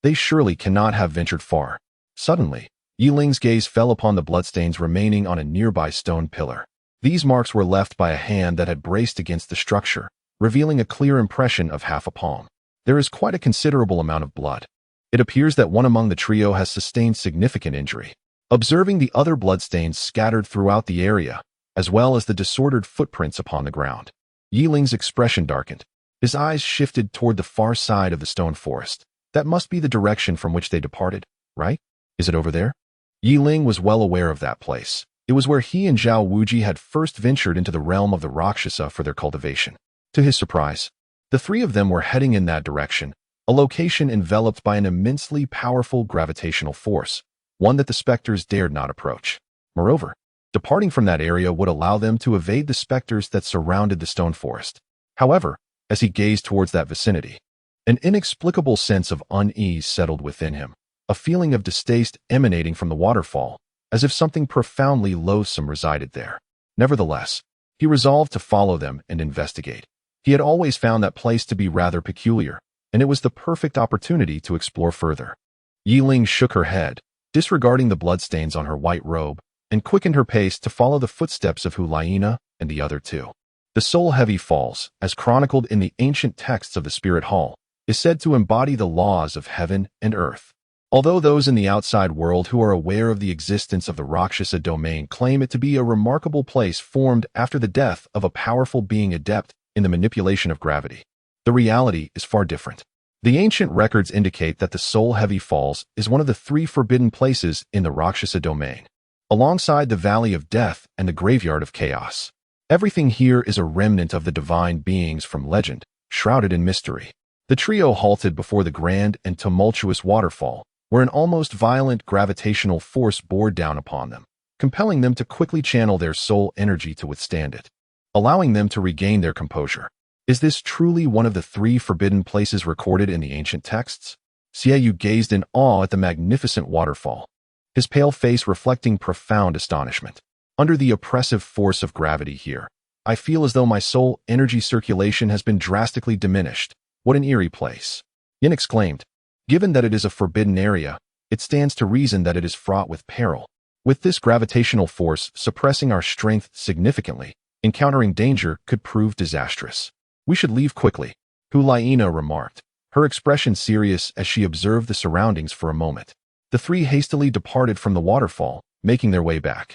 They surely cannot have ventured far. Suddenly, Yi Ling's gaze fell upon the bloodstains remaining on a nearby stone pillar. These marks were left by a hand that had braced against the structure, revealing a clear impression of half a palm. There is quite a considerable amount of blood. It appears that one among the trio has sustained significant injury. Observing the other bloodstains scattered throughout the area, as well as the disordered footprints upon the ground, Yi Ling's expression darkened. His eyes shifted toward the far side of the stone forest. That must be the direction from which they departed, right? Is it over there? Yi Ling was well aware of that place. It was where he and Zhao Wuji had first ventured into the realm of the Rakshasa for their cultivation. To his surprise, the three of them were heading in that direction, a location enveloped by an immensely powerful gravitational force, one that the specters dared not approach. Moreover, departing from that area would allow them to evade the specters that surrounded the stone forest. However, as he gazed towards that vicinity, an inexplicable sense of unease settled within him, a feeling of distaste emanating from the waterfall, as if something profoundly loathsome resided there. Nevertheless, he resolved to follow them and investigate. He had always found that place to be rather peculiar, and it was the perfect opportunity to explore further. Yi Ling shook her head, disregarding the bloodstains on her white robe, and quickened her pace to follow the footsteps of Hulaina and the other two. The soul-heavy falls, as chronicled in the ancient texts of the Spirit Hall, is said to embody the laws of heaven and earth. Although those in the outside world who are aware of the existence of the Rakshasa domain claim it to be a remarkable place formed after the death of a powerful being adept in the manipulation of gravity, the reality is far different. The ancient records indicate that the soul-heavy falls is one of the three forbidden places in the Rakshasa domain, alongside the Valley of Death and the Graveyard of Chaos. Everything here is a remnant of the divine beings from legend, shrouded in mystery. The trio halted before the grand and tumultuous waterfall, where an almost violent gravitational force bore down upon them, compelling them to quickly channel their soul energy to withstand it, allowing them to regain their composure. Is this truly one of the three forbidden places recorded in the ancient texts? Xie Yu gazed in awe at the magnificent waterfall, his pale face reflecting profound astonishment. Under the oppressive force of gravity here, I feel as though my soul energy circulation has been drastically diminished. What an eerie place. Yin exclaimed. Given that it is a forbidden area, it stands to reason that it is fraught with peril. With this gravitational force suppressing our strength significantly, encountering danger could prove disastrous. We should leave quickly, Hulaina remarked, her expression serious as she observed the surroundings for a moment. The three hastily departed from the waterfall, making their way back.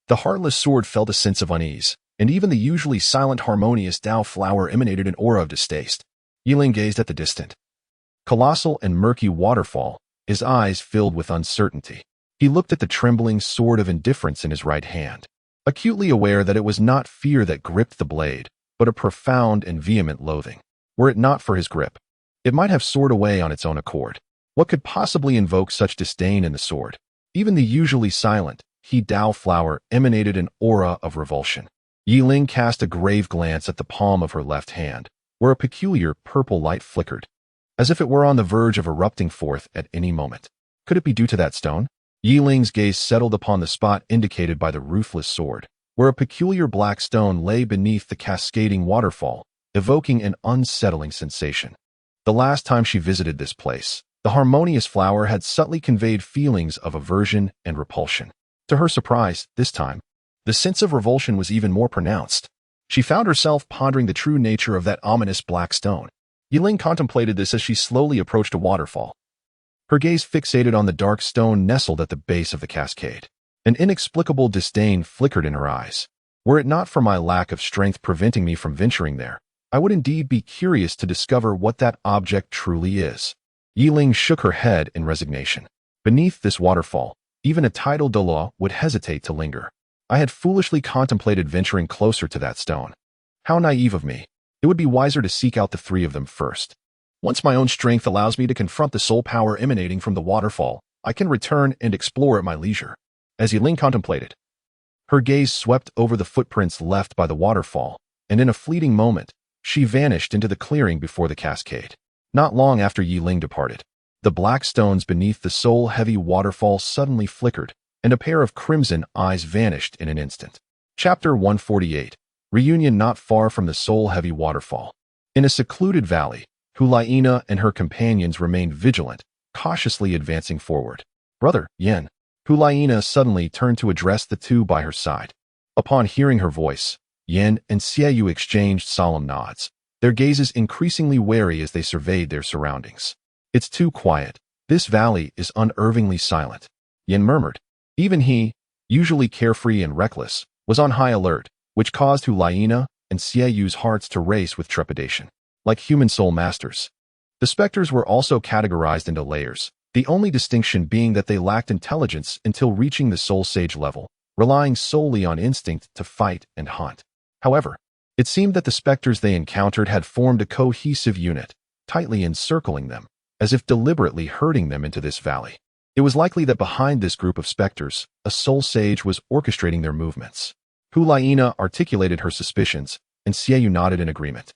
The heartless sword felt a sense of unease, and even the usually silent harmonious Dao flower emanated an aura of distaste. Yi Ling gazed at the distant, colossal and murky waterfall, his eyes filled with uncertainty. He looked at the trembling sword of indifference in his right hand, acutely aware that it was not fear that gripped the blade, but a profound and vehement loathing. Were it not for his grip, it might have soared away on its own accord. What could possibly invoke such disdain in the sword? Even the usually silent He Dao flower emanated an aura of revulsion. Yi Ling cast a grave glance at the palm of her left hand, where a peculiar purple light flickered, as if it were on the verge of erupting forth at any moment. Could it be due to that stone? Yi Ling's gaze settled upon the spot indicated by the ruthless sword, where a peculiar black stone lay beneath the cascading waterfall, evoking an unsettling sensation. The last time she visited this place, the harmonious flower had subtly conveyed feelings of aversion and repulsion. To her surprise, this time, the sense of revulsion was even more pronounced. She found herself pondering the true nature of that ominous black stone. Yi Ling contemplated this as she slowly approached a waterfall, her gaze fixated on the dark stone nestled at the base of the cascade. An inexplicable disdain flickered in her eyes. Were it not for my lack of strength preventing me from venturing there, I would indeed be curious to discover what that object truly is. Yiling shook her head in resignation. Beneath this waterfall, even a tidal Douluo would hesitate to linger. I had foolishly contemplated venturing closer to that stone. How naive of me. It would be wiser to seek out the three of them first. Once my own strength allows me to confront the soul power emanating from the waterfall, I can return and explore at my leisure. As Yiling contemplated, her gaze swept over the footprints left by the waterfall, and in a fleeting moment, she vanished into the clearing before the cascade. Not long after Yiling departed, the black stones beneath the soul-heavy waterfall suddenly flickered, and a pair of crimson eyes vanished in an instant. Chapter 148. Reunion not far from the soul-heavy waterfall. In a secluded valley, Hulaina and her companions remained vigilant, cautiously advancing forward. "Brother, Yen." Hulaina suddenly turned to address the two by her side. Upon hearing her voice, Yen and Xiaoyu exchanged solemn nods, their gazes increasingly wary as they surveyed their surroundings. "It's too quiet. This valley is unnervingly silent," Yen murmured. Even he, usually carefree and reckless, was on high alert, which caused Hulaina and Xiaoyu's hearts to race with trepidation. Like human soul masters, the specters were also categorized into layers, the only distinction being that they lacked intelligence until reaching the soul sage level, relying solely on instinct to fight and hunt. However, it seemed that the specters they encountered had formed a cohesive unit, tightly encircling them, as if deliberately herding them into this valley. It was likely that behind this group of specters, a soul sage was orchestrating their movements. Hulaina articulated her suspicions, and Xiaoyu nodded in agreement,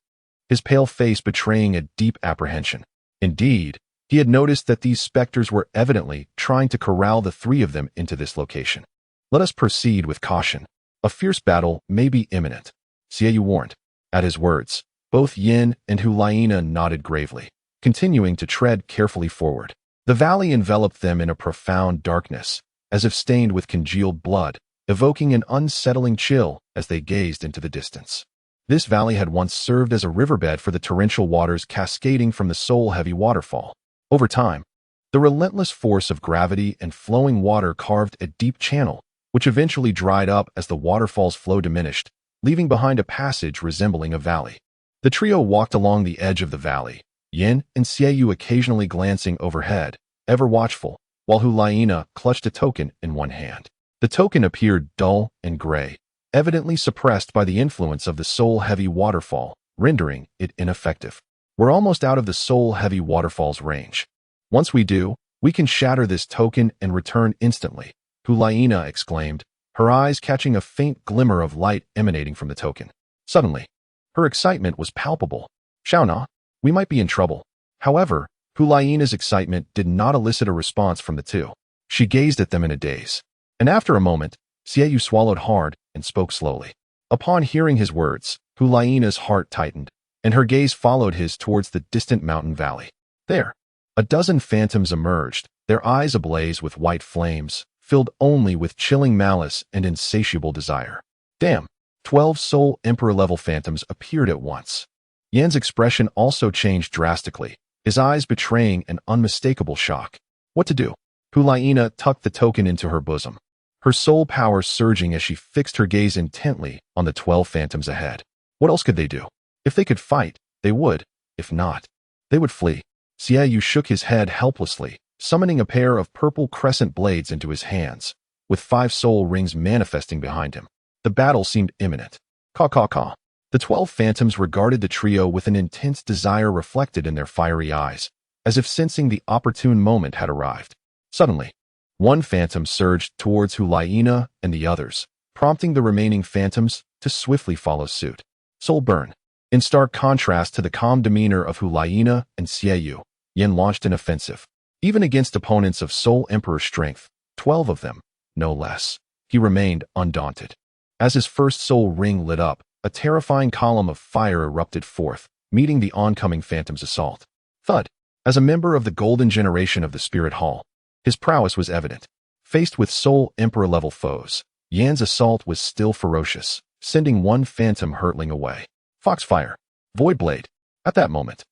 his pale face betraying a deep apprehension. Indeed, he had noticed that these specters were evidently trying to corral the three of them into this location. "Let us proceed with caution. A fierce battle may be imminent," Xiaoyu warned. At his words, both Yin and Hulaina nodded gravely, continuing to tread carefully forward. The valley enveloped them in a profound darkness, as if stained with congealed blood, evoking an unsettling chill as they gazed into the distance. This valley had once served as a riverbed for the torrential waters cascading from the soul-heavy waterfall. Over time, the relentless force of gravity and flowing water carved a deep channel, which eventually dried up as the waterfall's flow diminished, leaving behind a passage resembling a valley. The trio walked along the edge of the valley, Yin and Xiaoyu occasionally glancing overhead, ever watchful, while Hulaina clutched a token in one hand. The token appeared dull and gray, evidently suppressed by the influence of the soul-heavy waterfall, rendering it ineffective. "We're almost out of the soul-heavy waterfall's range. Once we do, we can shatter this token and return instantly," Hulaina exclaimed, her eyes catching a faint glimmer of light emanating from the token. Suddenly, her excitement was palpable. "Xiaona, we might be in trouble." However, Hulaina's excitement did not elicit a response from the two. She gazed at them in a daze. And after a moment, Xiaoyu swallowed hard and spoke slowly. Upon hearing his words, Hulaina's heart tightened, and her gaze followed his towards the distant mountain valley. There, a dozen phantoms emerged, their eyes ablaze with white flames, filled only with chilling malice and insatiable desire. Damn! 12 Soul Emperor-level phantoms appeared at once. Yan's expression also changed drastically, his eyes betraying an unmistakable shock. What to do? Hulaina tucked the token into her bosom, her soul power surging as she fixed her gaze intently on the 12 phantoms ahead. What else could they do? If they could fight, they would. If not, they would flee. Xiaoyu shook his head helplessly, summoning a pair of purple crescent blades into his hands, with 5 soul rings manifesting behind him. The battle seemed imminent. Caw caw caw. The 12 phantoms regarded the trio with an intense desire reflected in their fiery eyes, as if sensing the opportune moment had arrived. Suddenly, one phantom surged towards Hulaina and the others, prompting the remaining phantoms to swiftly follow suit. Soul burn. In stark contrast to the calm demeanor of Hulaina and Xiaoyu, Yin launched an offensive. Even against opponents of Soul Emperor strength, 12 of them, no less, he remained undaunted. As his first soul ring lit up, a terrifying column of fire erupted forth, meeting the oncoming phantom's assault. Thud. As a member of the golden generation of the Spirit Hall, his prowess was evident. Faced with Soul Emperor-level foes, Yan's assault was still ferocious, sending one phantom hurtling away. Foxfire. Void Blade. At that moment,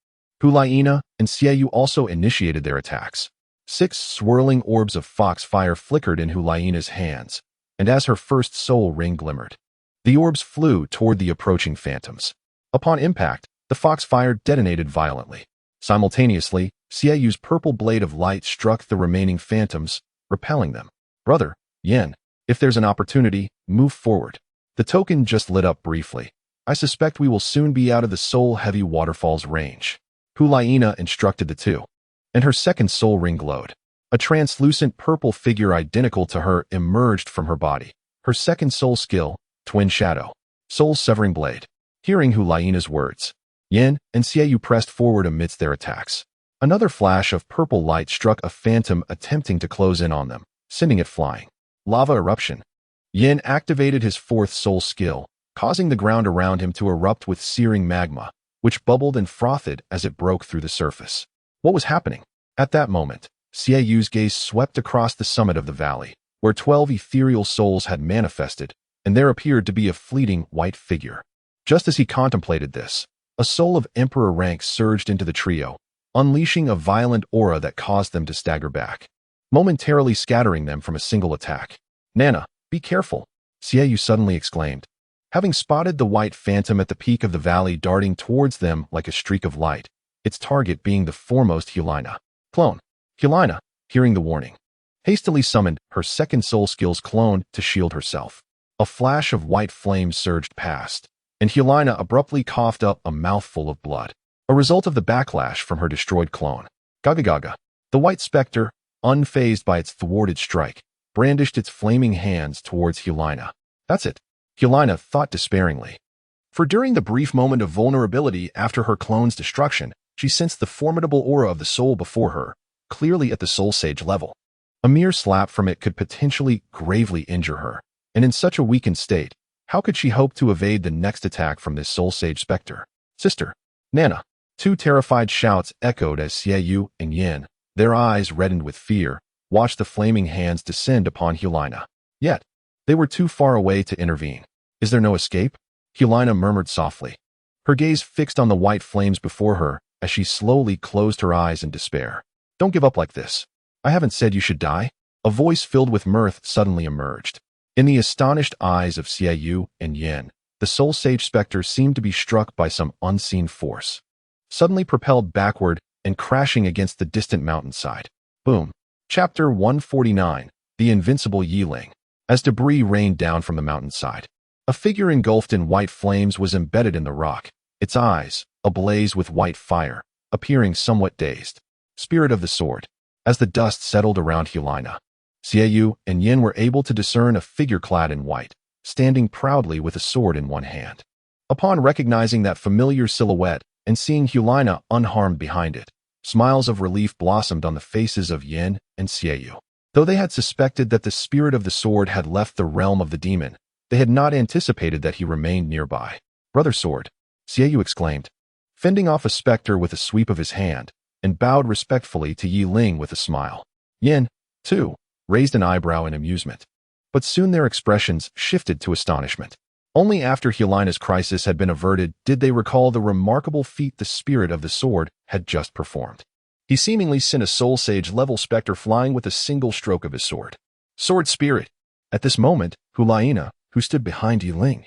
Hulaina and Xiaoyu also initiated their attacks. 6 swirling orbs of foxfire flickered in Hulaina's hands, and as her first soul ring glimmered, The orbs flew toward the approaching phantoms. Upon impact, the foxfire detonated violently. Simultaneously, Xieyu's purple blade of light struck the remaining phantoms, repelling them. Brother, Yin, if there's an opportunity, move forward. The token just lit up briefly. I suspect we will soon be out of the soul-heavy waterfall's range. Hulaina instructed the two, and her second soul ring glowed. A translucent purple figure identical to her emerged from her body. Her second soul skill, Twin Shadow, Soul-Severing Blade. Hearing Hulaina's words, Yin and Xieyou pressed forward amidst their attacks. Another flash of purple light struck a phantom attempting to close in on them, sending it flying. Lava eruption. Yin activated his fourth soul skill, causing the ground around him to erupt with searing magma, which bubbled and frothed as it broke through the surface. What was happening? At that moment, Xieyu's gaze swept across the summit of the valley, where 12 ethereal souls had manifested, and there appeared to be a fleeting white figure. Just as he contemplated this, a soul of emperor rank surged into the trio, unleashing a violent aura that caused them to stagger back, momentarily scattering them from a single attack. Nana, be careful, Xieyou suddenly exclaimed. Having spotted the white phantom at the peak of the valley darting towards them like a streak of light, its target being the foremost Hulaina. Clone. Hulaina, hearing the warning, hastily summoned her second soul skill's clone to shield herself. A flash of white flame surged past, and Hulaina abruptly coughed up a mouthful of blood, a result of the backlash from her destroyed clone. Gaga. The white specter, unfazed by its thwarted strike, brandished its flaming hands towards Hulaina. That's it, Hulaina thought despairingly. For during the brief moment of vulnerability after her clone's destruction, she sensed the formidable aura of the soul before her, clearly at the soul sage level. A mere slap from it could potentially gravely injure her, and in such a weakened state, how could she hope to evade the next attack from this soul sage specter? Sister, Nana. Two terrified shouts echoed as Xieyou and Yin, their eyes reddened with fear, watched the flaming hands descend upon Hulaina. Yet, they were too far away to intervene. Is there no escape? Hulaina murmured softly, her gaze fixed on the white flames before her as she slowly closed her eyes in despair. Don't give up like this. I haven't said you should die. A voice filled with mirth suddenly emerged. In the astonished eyes of Xieyou and Yin, the soul sage specter seemed to be struck by some unseen force, suddenly propelled backward and crashing against the distant mountainside. Boom. Chapter 149, The Invincible Yiling. As debris rained down from the mountainside, a figure engulfed in white flames was embedded in the rock, its eyes, ablaze with white fire, appearing somewhat dazed. Spirit of the Sword. As the dust settled around Hulaina, Xieyou and Yin were able to discern a figure clad in white, standing proudly with a sword in one hand. Upon recognizing that familiar silhouette and seeing Hulaina unharmed behind it, smiles of relief blossomed on the faces of Yin and Xieyou. Though they had suspected that the spirit of the sword had left the realm of the demon, they had not anticipated that he remained nearby. Brother Sword, Xieyou exclaimed, fending off a specter with a sweep of his hand, and bowed respectfully to Yi Ling with a smile. Yin, too, raised an eyebrow in amusement. But soon their expressions shifted to astonishment. Only after Hulaina's crisis had been averted did they recall the remarkable feat the spirit of the sword had just performed. He seemingly sent a soul sage level specter flying with a single stroke of his sword. Sword spirit. At this moment, Hulaina, who stood behind Yi Ling,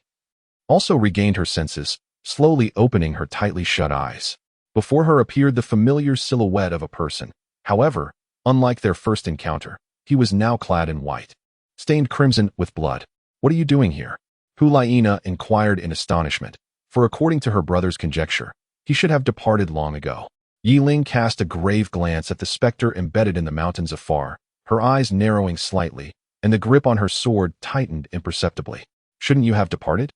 also regained her senses, slowly opening her tightly shut eyes. Before her appeared the familiar silhouette of a person. However, unlike their first encounter, he was now clad in white, stained crimson with blood. What are you doing here? Hulaina inquired in astonishment, for according to her brother's conjecture, he should have departed long ago. Yi Ling cast a grave glance at the specter embedded in the mountains afar, her eyes narrowing slightly, and the grip on her sword tightened imperceptibly. Shouldn't you have departed?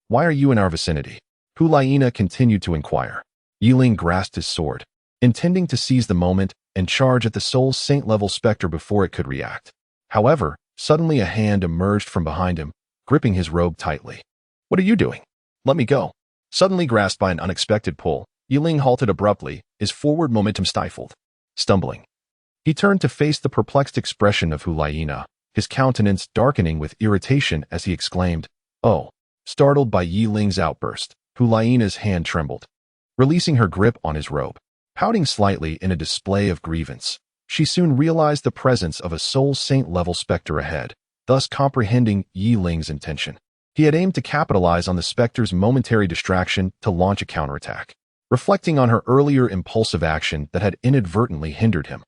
Why are you in our vicinity? Hulaina continued to inquire. Yi Ling grasped his sword, intending to seize the moment and charge at the soul saint-level specter before it could react. However, suddenly a hand emerged from behind him, gripping his robe tightly. What are you doing? Let me go. Suddenly grasped by an unexpected pull, Yi Ling halted abruptly, his forward momentum stifled. Stumbling, he turned to face the perplexed expression of Hulaina, his countenance darkening with irritation as he exclaimed, "Oh!" Startled by Yi Ling's outburst, Hulaina's hand trembled, releasing her grip on his robe. Pouting slightly in a display of grievance, she soon realized the presence of a soul saint-level specter ahead, thus comprehending Yi Ling's intention. He had aimed to capitalize on the specter's momentary distraction to launch a counterattack, reflecting on her earlier impulsive action that had inadvertently hindered him.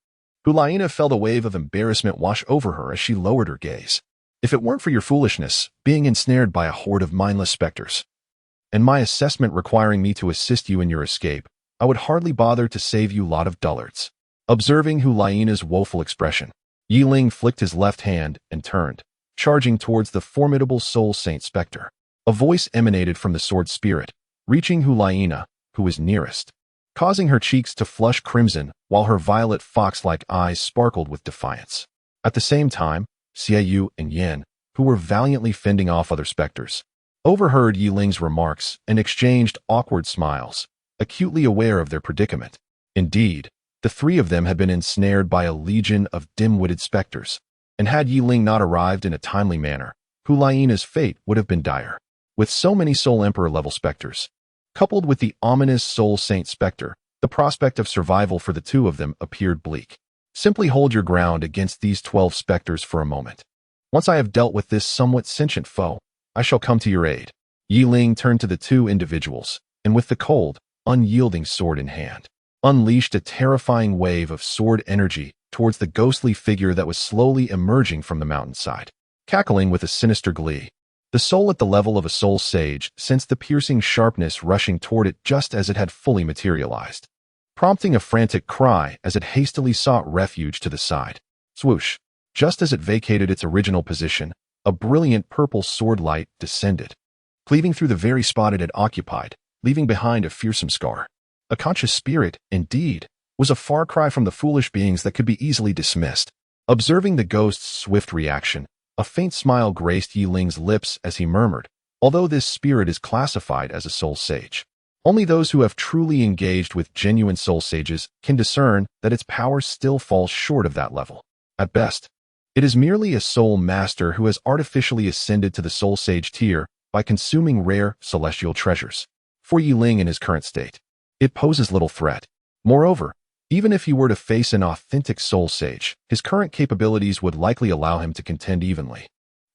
Hulaina felt a wave of embarrassment wash over her as she lowered her gaze. If it weren't for your foolishness, being ensnared by a horde of mindless specters, and my assessment requiring me to assist you in your escape, I would hardly bother to save you lot of dullards. Observing Hulaina's woeful expression, Yi Ling flicked his left hand and turned, charging towards the formidable Soul Saint specter. A voice emanated from the sword spirit, reaching Hulaina, who was nearest, causing her cheeks to flush crimson while her violet fox-like eyes sparkled with defiance. At the same time, Xiaoyu and Yan, who were valiantly fending off other specters, overheard Yi Ling's remarks and exchanged awkward smiles, acutely aware of their predicament. Indeed, the three of them had been ensnared by a legion of dim-witted specters, and had Yi Ling not arrived in a timely manner, Hulaina's fate would have been dire. With so many Soul Emperor-level specters, coupled with the ominous Soul Saint specter, the prospect of survival for the two of them appeared bleak. Simply hold your ground against these 12 specters for a moment. Once I have dealt with this somewhat sentient foe, I shall come to your aid. Yi Ling turned to the two individuals, and with the cold, unyielding sword in hand, unleashed a terrifying wave of sword energy towards the ghostly figure that was slowly emerging from the mountainside. Cackling with a sinister glee, the soul at the level of a soul sage sensed the piercing sharpness rushing toward it just as it had fully materialized, prompting a frantic cry as it hastily sought refuge to the side. Swoosh! Just as it vacated its original position, a brilliant purple sword light descended, cleaving through the very spot it had occupied, leaving behind a fearsome scar. A conscious spirit, indeed, was a far cry from the foolish beings that could be easily dismissed. Observing the ghost's swift reaction, a faint smile graced Yi Ling's lips as he murmured, although this spirit is classified as a soul sage, only those who have truly engaged with genuine soul sages can discern that its power still falls short of that level. At best, it is merely a soul master who has artificially ascended to the soul sage tier by consuming rare celestial treasures. For Yi Ling in his current state, it poses little threat. Moreover, even if he were to face an authentic soul sage, his current capabilities would likely allow him to contend evenly,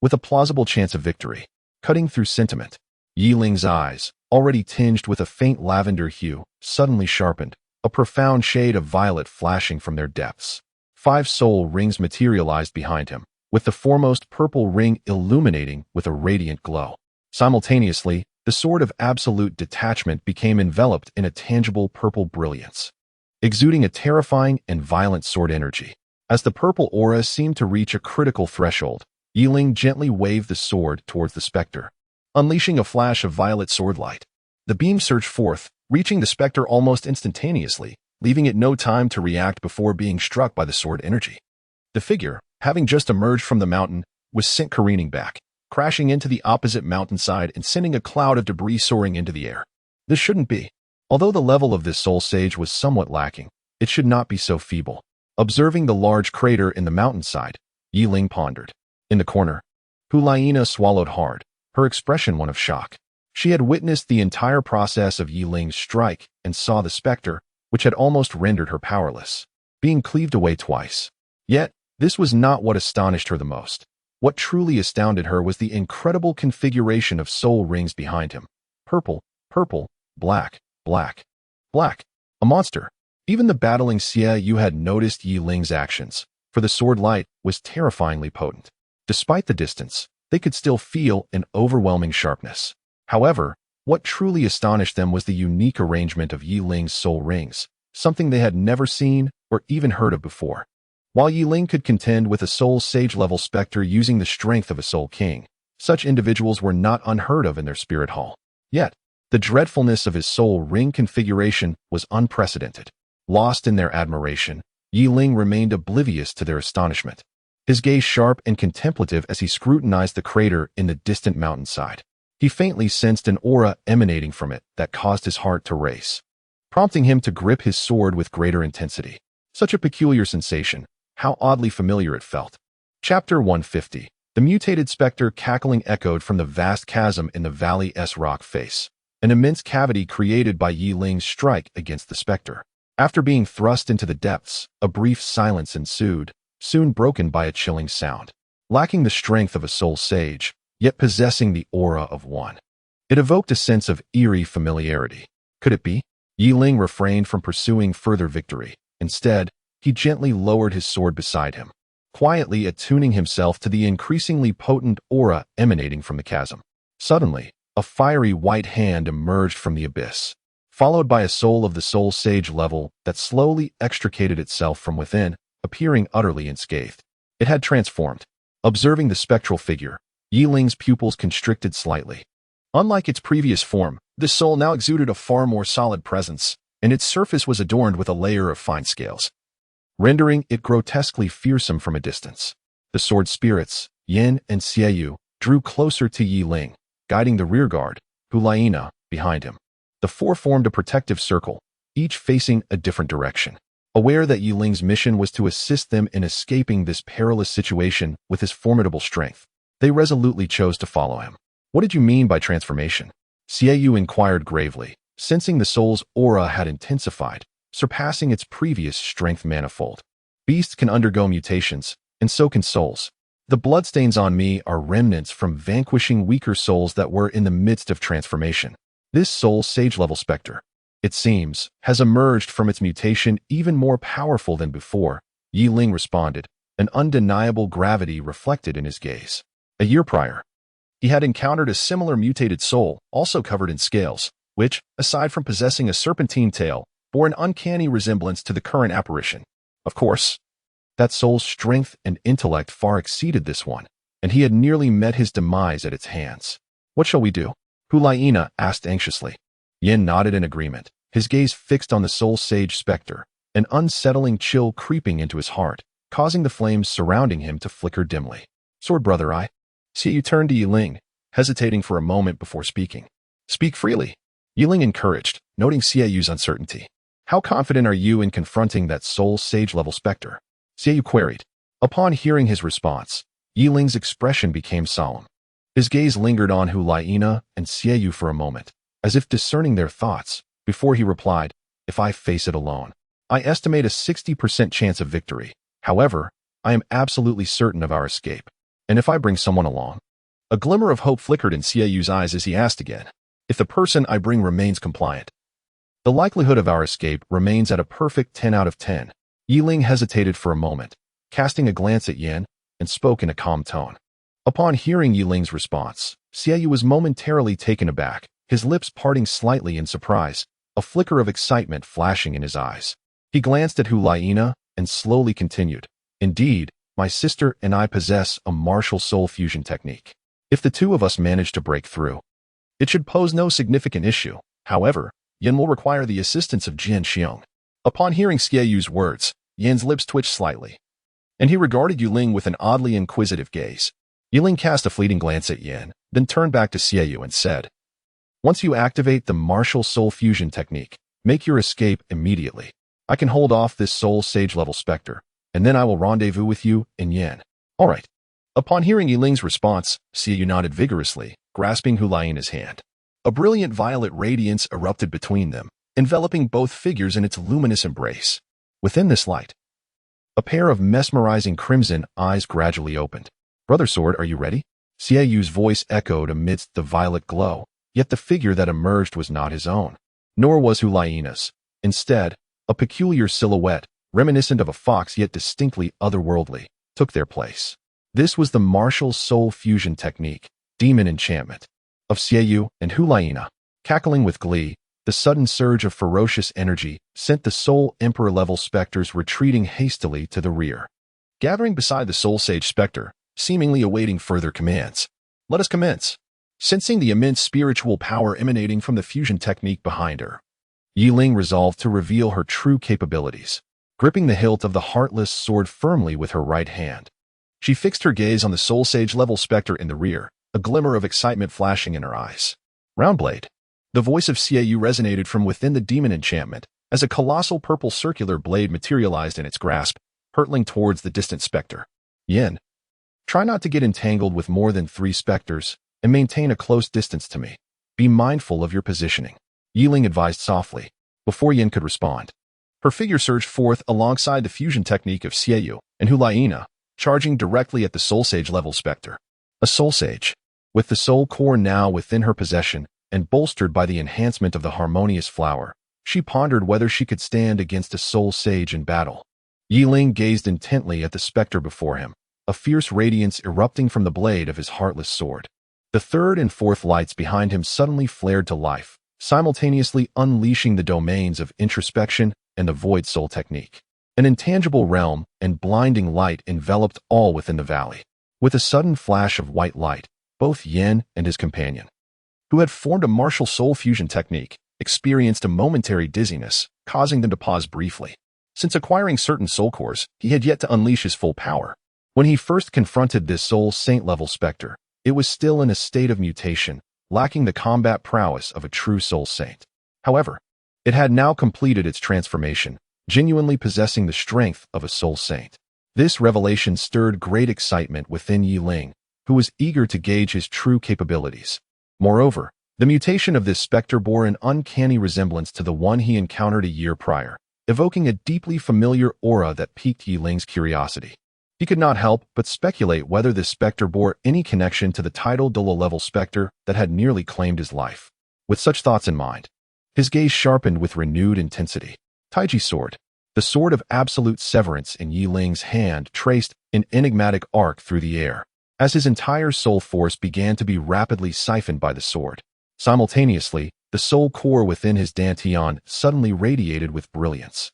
with a plausible chance of victory. Cutting through sentiment, Yi Ling's eyes, already tinged with a faint lavender hue, suddenly sharpened, a profound shade of violet flashing from their depths. 5 soul rings materialized behind him, with the foremost purple ring illuminating with a radiant glow. Simultaneously, the sword of absolute detachment became enveloped in a tangible purple brilliance, exuding a terrifying and violent sword energy. As the purple aura seemed to reach a critical threshold, Yi Ling gently waved the sword towards the specter, unleashing a flash of violet sword light. The beam surged forth, reaching the specter almost instantaneously, leaving it no time to react before being struck by the sword energy. The figure, having just emerged from the mountain, was sent careening back, crashing into the opposite mountainside and sending a cloud of debris soaring into the air. This shouldn't be. Although the level of this soul sage was somewhat lacking, it should not be so feeble. Observing the large crater in the mountainside, Yi Ling pondered. In the corner, Hulaina swallowed hard, her expression one of shock. She had witnessed the entire process of Yi Ling's strike and saw the specter, which had almost rendered her powerless, being cleaved away twice. Yet, this was not what astonished her the most. What truly astounded her was the incredible configuration of soul rings behind him. Purple, purple, black, black, black. A monster. Even the battling Xiaoyu had noticed Yi Ling's actions, for the sword light was terrifyingly potent. Despite the distance, they could still feel an overwhelming sharpness. However, what truly astonished them was the unique arrangement of Yi Ling's soul rings, something they had never seen or even heard of before. While Yi Ling could contend with a soul sage-level specter using the strength of a soul king, such individuals were not unheard of in their spirit hall. Yet, the dreadfulness of his soul ring configuration was unprecedented. Lost in their admiration, Yi Ling remained oblivious to their astonishment, his gaze sharp and contemplative as he scrutinized the crater in the distant mountainside. He faintly sensed an aura emanating from it that caused his heart to race, prompting him to grip his sword with greater intensity. Such a peculiar sensation, how oddly familiar it felt. Chapter 150. The mutated specter cackling echoed from the vast chasm in the valley's rock face, an immense cavity created by Yi Ling's strike against the specter. After being thrust into the depths, a brief silence ensued, soon broken by a chilling sound. Lacking the strength of a soul sage, yet possessing the aura of one. It evoked a sense of eerie familiarity. Could it be? Yi Ling refrained from pursuing further victory. Instead, he gently lowered his sword beside him, quietly attuning himself to the increasingly potent aura emanating from the chasm. Suddenly, a fiery white hand emerged from the abyss, followed by a soul of the soul sage level that slowly extricated itself from within, appearing utterly unscathed. It had transformed. Observing the spectral figure, Yi Ling's pupils constricted slightly. Unlike its previous form, this soul now exuded a far more solid presence, and its surface was adorned with a layer of fine scales, rendering it grotesquely fearsome from a distance. The sword spirits, Yin and Xieyu, drew closer to Yi Ling, guiding the rearguard, Hulaina, behind him. The four formed a protective circle, each facing a different direction. Aware that Yi Ling's mission was to assist them in escaping this perilous situation with his formidable strength, they resolutely chose to follow him. What did you mean by transformation? Xieyu inquired gravely, sensing the soul's aura had intensified, surpassing its previous strength manifold. Beasts can undergo mutations, and so can souls. The bloodstains on me are remnants from vanquishing weaker souls that were in the midst of transformation. This soul sage-level specter, it seems, has emerged from its mutation even more powerful than before, Yi Ling responded, an undeniable gravity reflected in his gaze. A year prior, he had encountered a similar mutated soul, also covered in scales, which, aside from possessing a serpentine tail, bore an uncanny resemblance to the current apparition. Of course, that soul's strength and intellect far exceeded this one, and he had nearly met his demise at its hands. What shall we do? Hulaina asked anxiously. Yin nodded in agreement, his gaze fixed on the soul sage specter, an unsettling chill creeping into his heart, causing the flames surrounding him to flicker dimly. Sword brother, Xieyu turned to Yi Ling, hesitating for a moment before speaking. Speak freely. Yi Ling encouraged, noting Xieyu's uncertainty. How confident are you in confronting that soul sage-level specter? Xieyu queried. Upon hearing his response, Yi Ling's expression became solemn. His gaze lingered on Hulaina and Xieyu for a moment, as if discerning their thoughts, before he replied, If I face it alone, I estimate a 60% chance of victory. However, I am absolutely certain of our escape. And if I bring someone along? A glimmer of hope flickered in Xieyu's eyes as he asked again, If the person I bring remains compliant? The likelihood of our escape remains at a perfect 10 out of 10. Yi Ling hesitated for a moment, casting a glance at Yin, and spoke in a calm tone. Upon hearing Yi Ling's response, Xieyu was momentarily taken aback, his lips parting slightly in surprise, a flicker of excitement flashing in his eyes. He glanced at Hulaina and slowly continued, Indeed, my sister and I possess a martial soul fusion technique. If the two of us manage to break through, it should pose no significant issue. However, Yin will require the assistance of Jian Xiong. Upon hearing Xieyu's words, Yin's lips twitched slightly, and he regarded Yi Ling with an oddly inquisitive gaze. Yi Ling cast a fleeting glance at Yin, then turned back to Xieyu and said, Once you activate the martial soul fusion technique, make your escape immediately. I can hold off this soul sage-level specter, and then I will rendezvous with you in Yin. All right. Upon hearing Yi Ling's response, Xieyu nodded vigorously, grasping Hulaina's hand. A brilliant violet radiance erupted between them, enveloping both figures in its luminous embrace. Within this light, a pair of mesmerizing crimson eyes gradually opened. Brother Sword, are you ready? Xieyu's voice echoed amidst the violet glow, yet the figure that emerged was not his own, nor was Hulaina's. Instead, a peculiar silhouette, reminiscent of a fox yet distinctly otherworldly, took their place. This was the martial soul fusion technique, demon enchantment, of Xieyu and Hulaina. Cackling with glee, the sudden surge of ferocious energy sent the soul emperor-level specters retreating hastily to the rear. Gathering beside the soul sage specter, seemingly awaiting further commands. Let us commence. Sensing the immense spiritual power emanating from the fusion technique behind her, Yi Ling resolved to reveal her true capabilities. Gripping the hilt of the heartless sword firmly with her right hand, she fixed her gaze on the soul sage-level specter in the rear, a glimmer of excitement flashing in her eyes. Roundblade. The voice of Xieyu resonated from within the demon enchantment as a colossal purple circular blade materialized in its grasp, hurtling towards the distant specter. Yin, try not to get entangled with more than 3 specters and maintain a close distance to me. Be mindful of your positioning, Yi Ling advised softly, before Yin could respond. Her figure surged forth alongside the fusion technique of Xieyu and Hulaina, charging directly at the soul sage-level specter. A soul sage. With the soul core now within her possession and bolstered by the enhancement of the harmonious flower, she pondered whether she could stand against a soul sage in battle. Yiling gazed intently at the specter before him, a fierce radiance erupting from the blade of his heartless sword. The third and fourth lights behind him suddenly flared to life, simultaneously unleashing the domains of introspection and the void soul technique. An intangible realm and blinding light enveloped all within the valley. With a sudden flash of white light, both Yin and his companion, who had formed a martial soul fusion technique, experienced a momentary dizziness, causing them to pause briefly. Since acquiring certain soul cores, he had yet to unleash his full power. When he first confronted this soul saint-level specter, it was still in a state of mutation, lacking the combat prowess of a true soul saint. However, it had now completed its transformation, genuinely possessing the strength of a soul saint. This revelation stirred great excitement within Yiling, who was eager to gauge his true capabilities. Moreover, the mutation of this specter bore an uncanny resemblance to the one he encountered a year prior, evoking a deeply familiar aura that piqued Yiling's curiosity. He could not help but speculate whether this specter bore any connection to the tidal Douluo-level specter that had nearly claimed his life. With such thoughts in mind, his gaze sharpened with renewed intensity. Taiji sword. The sword of absolute severance in Yiling's hand traced an enigmatic arc through the air, as his entire soul force began to be rapidly siphoned by the sword. Simultaneously, the soul core within his dantian suddenly radiated with brilliance,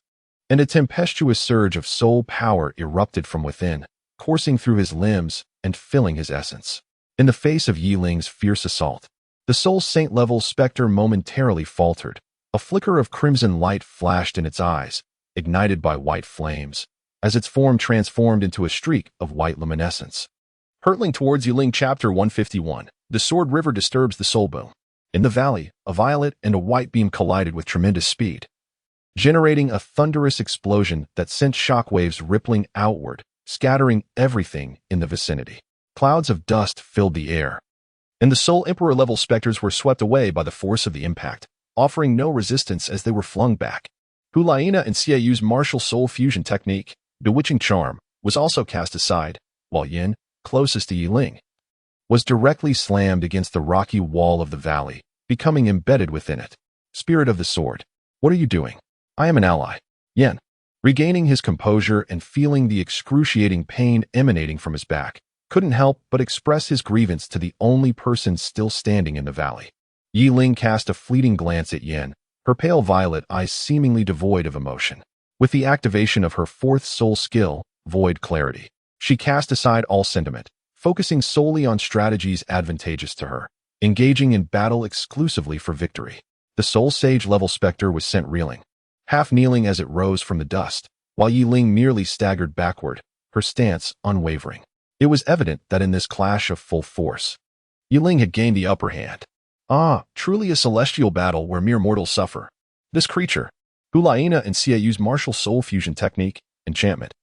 and a tempestuous surge of soul power erupted from within, coursing through his limbs and filling his essence. In the face of Yiling's fierce assault, the soul saint-level specter momentarily faltered. A flicker of crimson light flashed in its eyes, ignited by white flames, as its form transformed into a streak of white luminescence. Hurtling towards Yiling. Chapter 151. The Sword River disturbs the soul bone. In the valley, a violet and a white beam collided with tremendous speed, generating a thunderous explosion that sent shockwaves rippling outward, scattering everything in the vicinity. Clouds of dust filled the air, and the Soul Emperor-level specters were swept away by the force of the impact, offering no resistance as they were flung back. Hulaina and Xiaoyu's martial soul fusion technique, Bewitching Charm, was also cast aside, while Yin, closest to Yiling, was directly slammed against the rocky wall of the valley, becoming embedded within it. Spirit of the Sword, what are you doing? I am an ally. Yin, regaining his composure and feeling the excruciating pain emanating from his back, couldn't help but express his grievance to the only person still standing in the valley. Yiling cast a fleeting glance at Yin, her pale violet eyes seemingly devoid of emotion. With the activation of her fourth soul skill, Void Clarity, she cast aside all sentiment, focusing solely on strategies advantageous to her, engaging in battle exclusively for victory. The Soul Sage-level specter was sent reeling, half-kneeling as it rose from the dust, while Yiling merely staggered backward, her stance unwavering. It was evident that in this clash of full force, Yiling had gained the upper hand. Ah, truly a celestial battle where mere mortals suffer. This creature, Hulaina and Xiaoyu's martial soul fusion technique, Enchantment,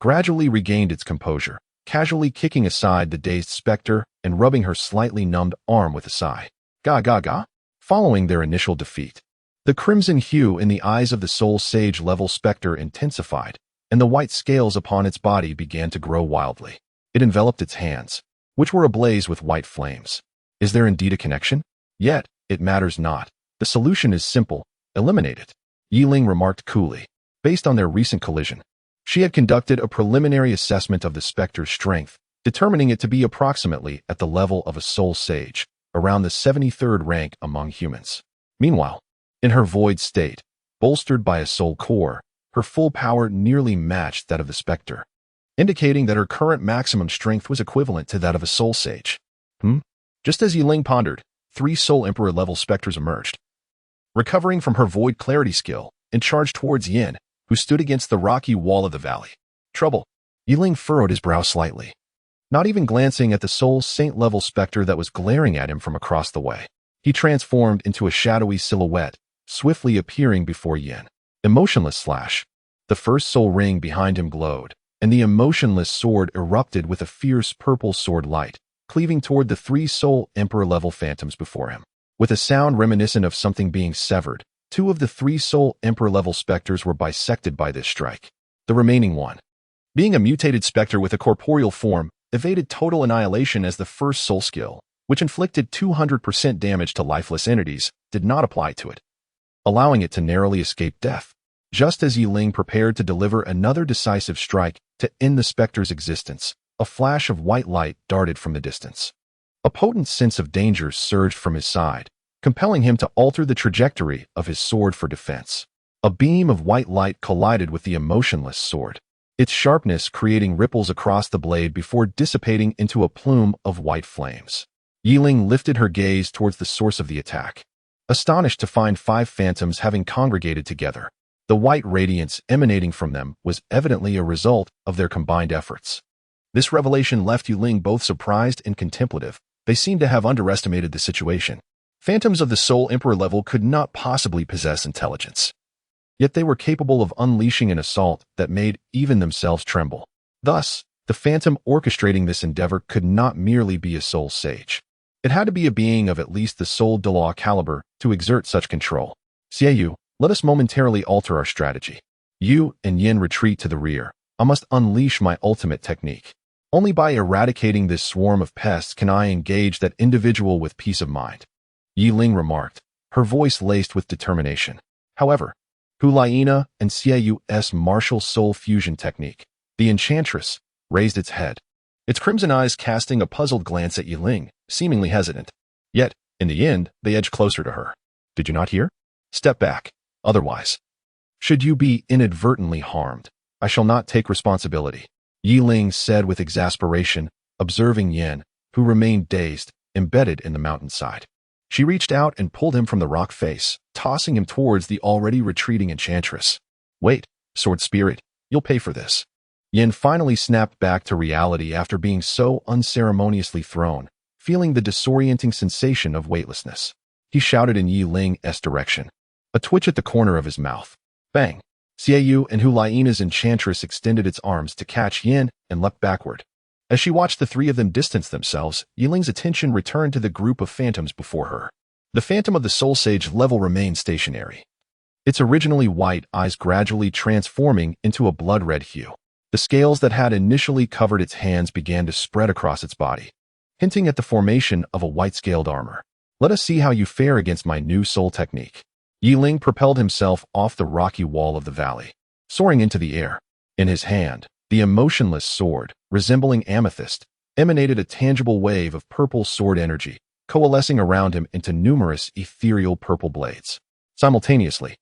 gradually regained its composure, casually kicking aside the dazed specter and rubbing her slightly numbed arm with a sigh. Ga ga ga. Following their initial defeat, the crimson hue in the eyes of the soul sage-level specter intensified, and the white scales upon its body began to grow wildly. It enveloped its hands, which were ablaze with white flames. Is there indeed a connection? Yet, it matters not. The solution is simple. Eliminate it. Yiling remarked coolly. Based on their recent collision, she had conducted a preliminary assessment of the specter's strength, determining it to be approximately at the level of a soul sage, around the 73rd rank among humans. Meanwhile, in her void state, bolstered by a soul core, her full power nearly matched that of the specter, indicating that her current maximum strength was equivalent to that of a soul sage. Just as Yiling pondered, 3 Soul Emperor-level specters emerged, recovering from her Void Clarity skill, and charged towards Yin, who stood against the rocky wall of the valley. Trouble. Yiling furrowed his brow slightly, not even glancing at the Soul Saint-level specter that was glaring at him from across the way. He transformed into a shadowy silhouette, swiftly appearing before Yin. Emotionless slash. The first soul ring behind him glowed, and the emotionless sword erupted with a fierce purple sword light, cleaving toward the 3 Soul Emperor-level phantoms before him. With a sound reminiscent of something being severed, 2 of the 3 Soul Emperor-level specters were bisected by this strike. The remaining one, being a mutated specter with a corporeal form, evaded total annihilation as the first soul skill, which inflicted 200% damage to lifeless entities, did not apply to it, allowing it to narrowly escape death. Just as Yiling prepared to deliver another decisive strike to end the specter's existence, a flash of white light darted from the distance. A potent sense of danger surged from his side, compelling him to alter the trajectory of his sword for defense. A beam of white light collided with the emotionless sword, its sharpness creating ripples across the blade before dissipating into a plume of white flames. Yiling lifted her gaze towards the source of the attack, astonished to find 5 phantoms having congregated together. The white radiance emanating from them was evidently a result of their combined efforts. This revelation left Yiling both surprised and contemplative. They seemed to have underestimated the situation. Phantoms of the Soul Emperor level could not possibly possess intelligence. Yet they were capable of unleashing an assault that made even themselves tremble. Thus, the phantom orchestrating this endeavor could not merely be a soul sage. It had to be a being of at least the Soul Douluo caliber to exert such control. Xiaoyu, let us momentarily alter our strategy. You and Yin retreat to the rear. I must unleash my ultimate technique. Only by eradicating this swarm of pests can I engage that individual with peace of mind. Yiling remarked, her voice laced with determination. However, Hulaina and Xiaoyu's martial soul fusion technique, the enchantress, raised its head, its crimson eyes casting a puzzled glance at Yiling, seemingly hesitant. Yet, in the end, they edged closer to her. Did you not hear? Step back. Otherwise, should you be inadvertently harmed, I shall not take responsibility, Yiling said with exasperation, observing Yin, who remained dazed, embedded in the mountainside. She reached out and pulled him from the rock face, tossing him towards the already retreating enchantress. Wait, sword spirit, you'll pay for this. Yin finally snapped back to reality after being so unceremoniously thrown, feeling the disorienting sensation of weightlessness. He shouted in Yiling's direction, a twitch at the corner of his mouth. Bang! Xiaoyu and Hulaina's enchantress extended its arms to catch Yin and leapt backward. As she watched the 3 of them distance themselves, Yiling's attention returned to the group of phantoms before her. The phantom of the Soul Sage level remained stationary, its originally white eyes gradually transforming into a blood-red hue. The scales that had initially covered its hands began to spread across its body, hinting at the formation of a white-scaled armor. Let us see how you fare against my new soul technique. Yiling propelled himself off the rocky wall of the valley, soaring into the air. In his hand, the emotionless sword, resembling amethyst, emanated a tangible wave of purple sword energy, coalescing around him into numerous ethereal purple blades. Simultaneously,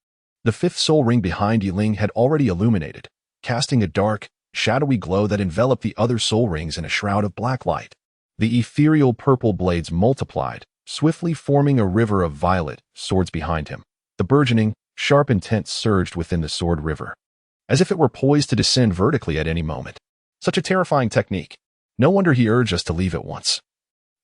the 5th soul ring behind Yiling had already illuminated, casting a dark, shadowy glow that enveloped the other soul rings in a shroud of black light. The ethereal purple blades multiplied, swiftly forming a river of violet swords behind him. The burgeoning, sharp intent surged within the sword river, as if it were poised to descend vertically at any moment. Such a terrifying technique. No wonder he urged us to leave at once.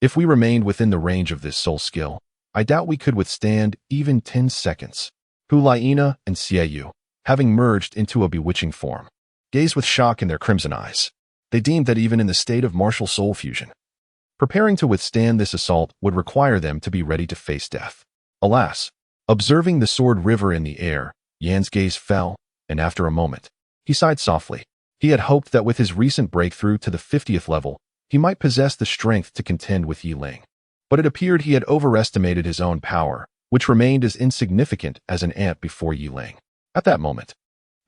If we remained within the range of this soul skill, I doubt we could withstand even 10 seconds. Hulaina and Xiaoyu, having merged into a bewitching form, gazed with shock in their crimson eyes. They deemed that even in the state of martial soul fusion, preparing to withstand this assault would require them to be ready to face death. Alas, observing the sword river in the air, Yan's gaze fell, and after a moment, he sighed softly. He had hoped that with his recent breakthrough to the 50th level, he might possess the strength to contend with Yiling. But it appeared he had overestimated his own power, which remained as insignificant as an ant before Yiling. At that moment,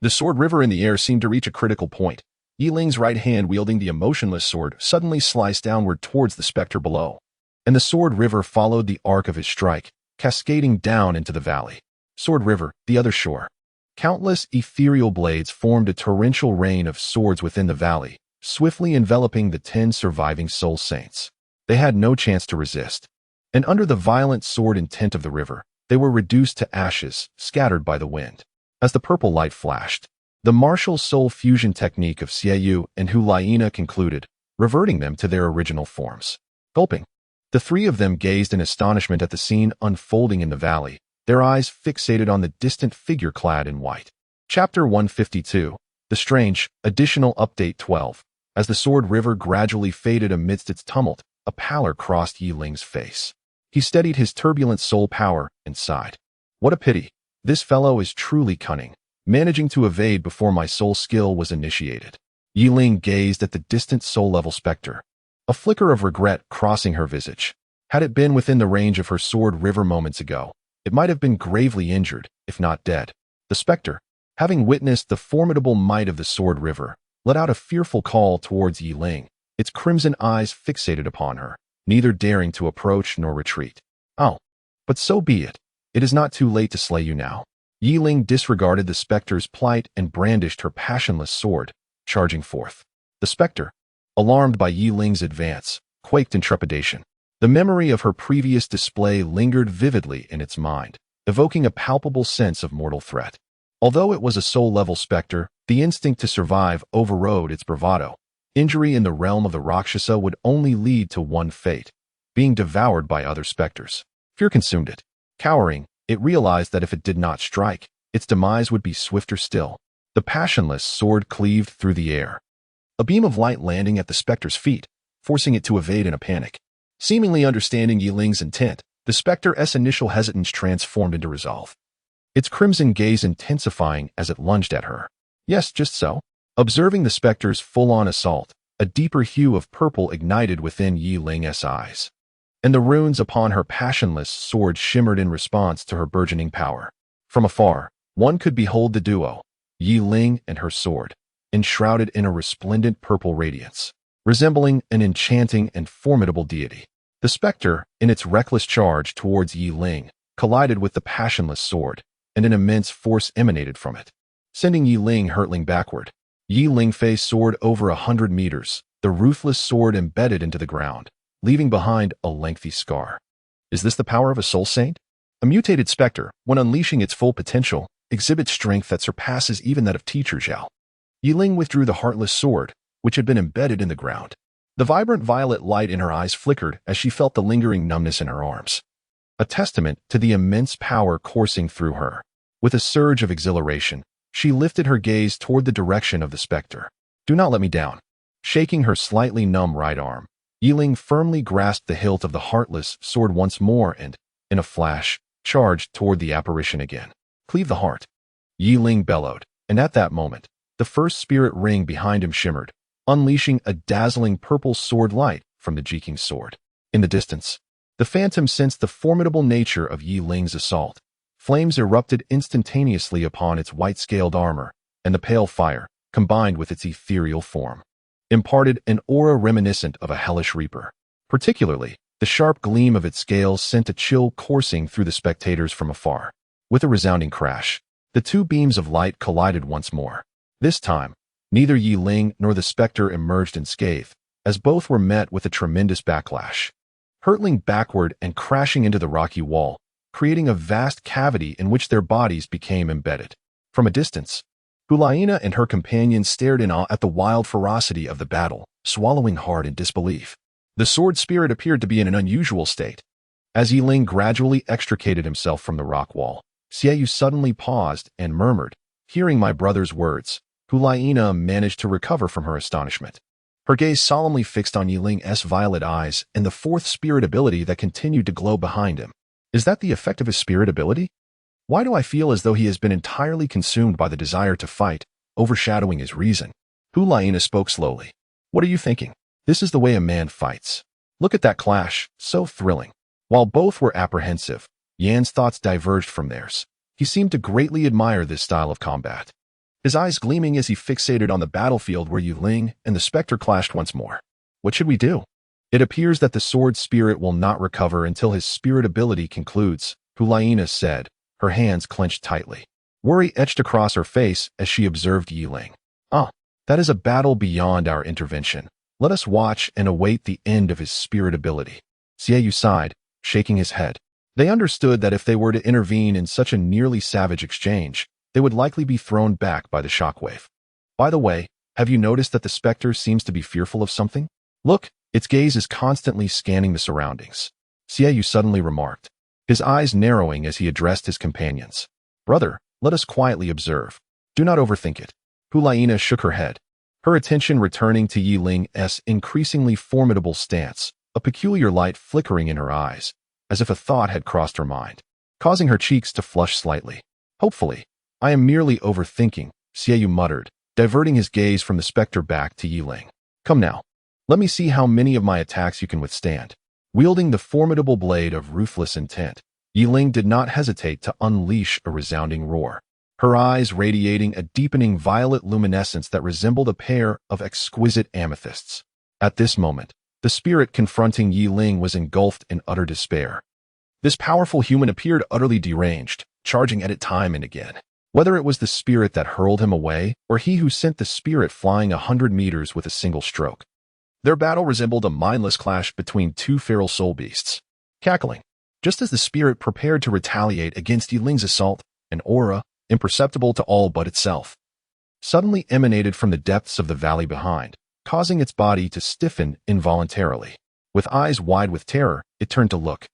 the sword river in the air seemed to reach a critical point. Yiling's right hand wielding the emotionless sword suddenly sliced downward towards the specter below, and the sword river followed the arc of his strike, cascading down into the valley. Sword river, the other shore. Countless ethereal blades formed a torrential rain of swords within the valley, swiftly enveloping the 10 surviving soul saints. They had no chance to resist, and under the violent sword intent of the river, they were reduced to ashes, scattered by the wind. As the purple light flashed, the martial soul fusion technique of Xiaoyu and Hulaina concluded, reverting them to their original forms. Gulping, the 3 of them gazed in astonishment at the scene unfolding in the valley, their eyes fixated on the distant figure clad in white. Chapter 152, The Strange, Additional Update 12. As the sword river gradually faded amidst its tumult, a pallor crossed Yiling's face. He steadied his turbulent soul power and sighed. What a pity. This fellow is truly cunning, managing to evade before my soul skill was initiated. Yiling gazed at the distant soul-level specter, a flicker of regret crossing her visage. Had it been within the range of her sword river moments ago, it might have been gravely injured, if not dead. The specter, having witnessed the formidable might of the sword river, let out a fearful call towards Yi Ling, its crimson eyes fixated upon her, neither daring to approach nor retreat. Oh, but so be it. It is not too late to slay you now. Yi Ling disregarded the specter's plight and brandished her passionless sword, charging forth. The specter, alarmed by Yi Ling's advance, quaked in trepidation. The memory of her previous display lingered vividly in its mind, evoking a palpable sense of mortal threat. Although it was a soul-level specter, the instinct to survive overrode its bravado. Injury in the realm of the Rakshasa would only lead to one fate, being devoured by other specters. Fear consumed it. Cowering, it realized that if it did not strike, its demise would be swifter still. The passionless sword cleaved through the air, a beam of light landing at the specter's feet, forcing it to evade in a panic. Seemingly understanding Yi Ling's intent, the specter's initial hesitance transformed into resolve, its crimson gaze intensifying as it lunged at her. Yes, just so. Observing the specter's full-on assault, a deeper hue of purple ignited within Yi Ling's eyes, and the runes upon her passionless sword shimmered in response to her burgeoning power. From afar, one could behold the duo, Yi Ling and her sword, enshrouded in a resplendent purple radiance, resembling an enchanting and formidable deity. The specter, in its reckless charge towards Yi Ling, collided with the passionless sword, and an immense force emanated from it, sending Yi Ling hurtling backward. Yi Ling faced soared over 100 meters, the ruthless sword embedded into the ground, leaving behind a lengthy scar. Is this the power of a soul saint? A mutated specter, when unleashing its full potential, exhibits strength that surpasses even that of Teacher Zhao. Yi Ling withdrew the heartless sword, which had been embedded in the ground. The vibrant violet light in her eyes flickered as she felt the lingering numbness in her arms, a testament to the immense power coursing through her. With a surge of exhilaration, she lifted her gaze toward the direction of the specter. Do not let me down. Shaking her slightly numb right arm, Yi Ling firmly grasped the hilt of the heartless sword once more and, in a flash, charged toward the apparition again. Cleave the heart. Yi Ling bellowed, and at that moment, the first spirit ring behind him shimmered, unleashing a dazzling purple sword light from the Jiking's sword. In the distance, the phantom sensed the formidable nature of Yi Ling's assault. Flames erupted instantaneously upon its white-scaled armor, and the pale fire, combined with its ethereal form, imparted an aura reminiscent of a hellish reaper. Particularly, the sharp gleam of its scales sent a chill coursing through the spectators from afar. With a resounding crash, the two beams of light collided once more. This time, neither Yi Ling nor the specter emerged unscathed, as both were met with a tremendous backlash, hurtling backward and crashing into the rocky wall, creating a vast cavity in which their bodies became embedded. From a distance, Hulaina and her companions stared in awe at the wild ferocity of the battle, swallowing hard in disbelief. The sword spirit appeared to be in an unusual state. As Yi Ling gradually extricated himself from the rock wall, Xiaoyu suddenly paused and murmured, "Hearing my brother's words." Hulaina managed to recover from her astonishment, her gaze solemnly fixed on Yi Ling's violet eyes and the fourth spirit ability that continued to glow behind him. Is that the effect of his spirit ability? Why do I feel as though he has been entirely consumed by the desire to fight, overshadowing his reason? Hulaina spoke slowly. What are you thinking? This is the way a man fights. Look at that clash, so thrilling. While both were apprehensive, Yan's thoughts diverged from theirs. He seemed to greatly admire this style of combat, his eyes gleaming as he fixated on the battlefield where Yi Ling and the specter clashed once more. What should we do? It appears that the sword spirit will not recover until his spirit ability concludes, Hulaina said, her hands clenched tightly. Worry etched across her face as she observed Yi Ling. Ah, that is a battle beyond our intervention. Let us watch and await the end of his spirit ability. Xiaoyu sighed, shaking his head. They understood that if they were to intervene in such a nearly savage exchange, they would likely be thrown back by the shockwave. By the way, have you noticed that the specter seems to be fearful of something? Look, its gaze is constantly scanning the surroundings. Xiaoyu suddenly remarked, his eyes narrowing as he addressed his companions. Brother, let us quietly observe. Do not overthink it. Hulaina shook her head, her attention returning to Yi Ling's increasingly formidable stance, a peculiar light flickering in her eyes, as if a thought had crossed her mind, causing her cheeks to flush slightly. Hopefully, I am merely overthinking, Xiaoyu muttered, diverting his gaze from the specter back to Yi Ling. Come now. Let me see how many of my attacks you can withstand. Wielding the formidable blade of ruthless intent, Yiling did not hesitate to unleash a resounding roar, her eyes radiating a deepening violet luminescence that resembled a pair of exquisite amethysts. At this moment, the spirit confronting Yiling was engulfed in utter despair. This powerful human appeared utterly deranged, charging at it time and again. Whether it was the spirit that hurled him away, or he who sent the spirit flying 100 meters with a single stroke. Their battle resembled a mindless clash between two feral soul beasts. Cackling, just as the spirit prepared to retaliate against Yiling's assault, an aura, imperceptible to all but itself, suddenly emanated from the depths of the valley behind, causing its body to stiffen involuntarily. With eyes wide with terror, it turned to look,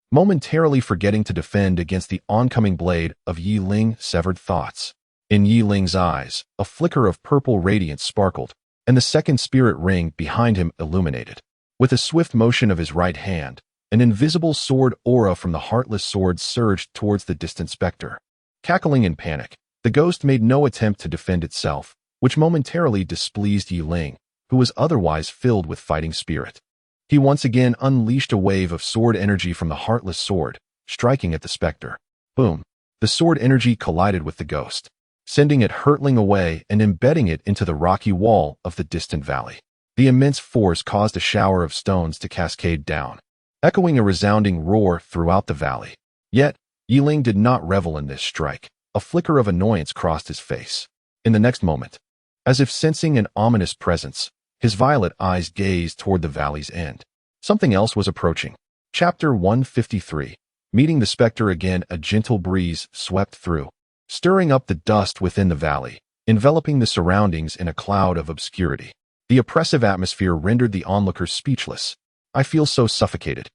momentarily forgetting to defend against the oncoming blade of Yiling's severed thoughts. In Yiling's eyes, a flicker of purple radiance sparkled, and the second spirit ring behind him illuminated. With a swift motion of his right hand, an invisible sword aura from the heartless sword surged towards the distant specter. Cackling in panic, the ghost made no attempt to defend itself, which momentarily displeased Yiling, who was otherwise filled with fighting spirit. He once again unleashed a wave of sword energy from the heartless sword, striking at the specter. Boom! The sword energy collided with the ghost, sending it hurtling away and embedding it into the rocky wall of the distant valley. The immense force caused a shower of stones to cascade down, echoing a resounding roar throughout the valley. Yet, Yiling did not revel in this strike. A flicker of annoyance crossed his face. In the next moment, as if sensing an ominous presence, his violet eyes gazed toward the valley's end. Something else was approaching. Chapter 153. Meeting the specter again, a gentle breeze swept through, stirring up the dust within the valley, enveloping the surroundings in a cloud of obscurity. The oppressive atmosphere rendered the onlookers speechless. I feel so suffocated.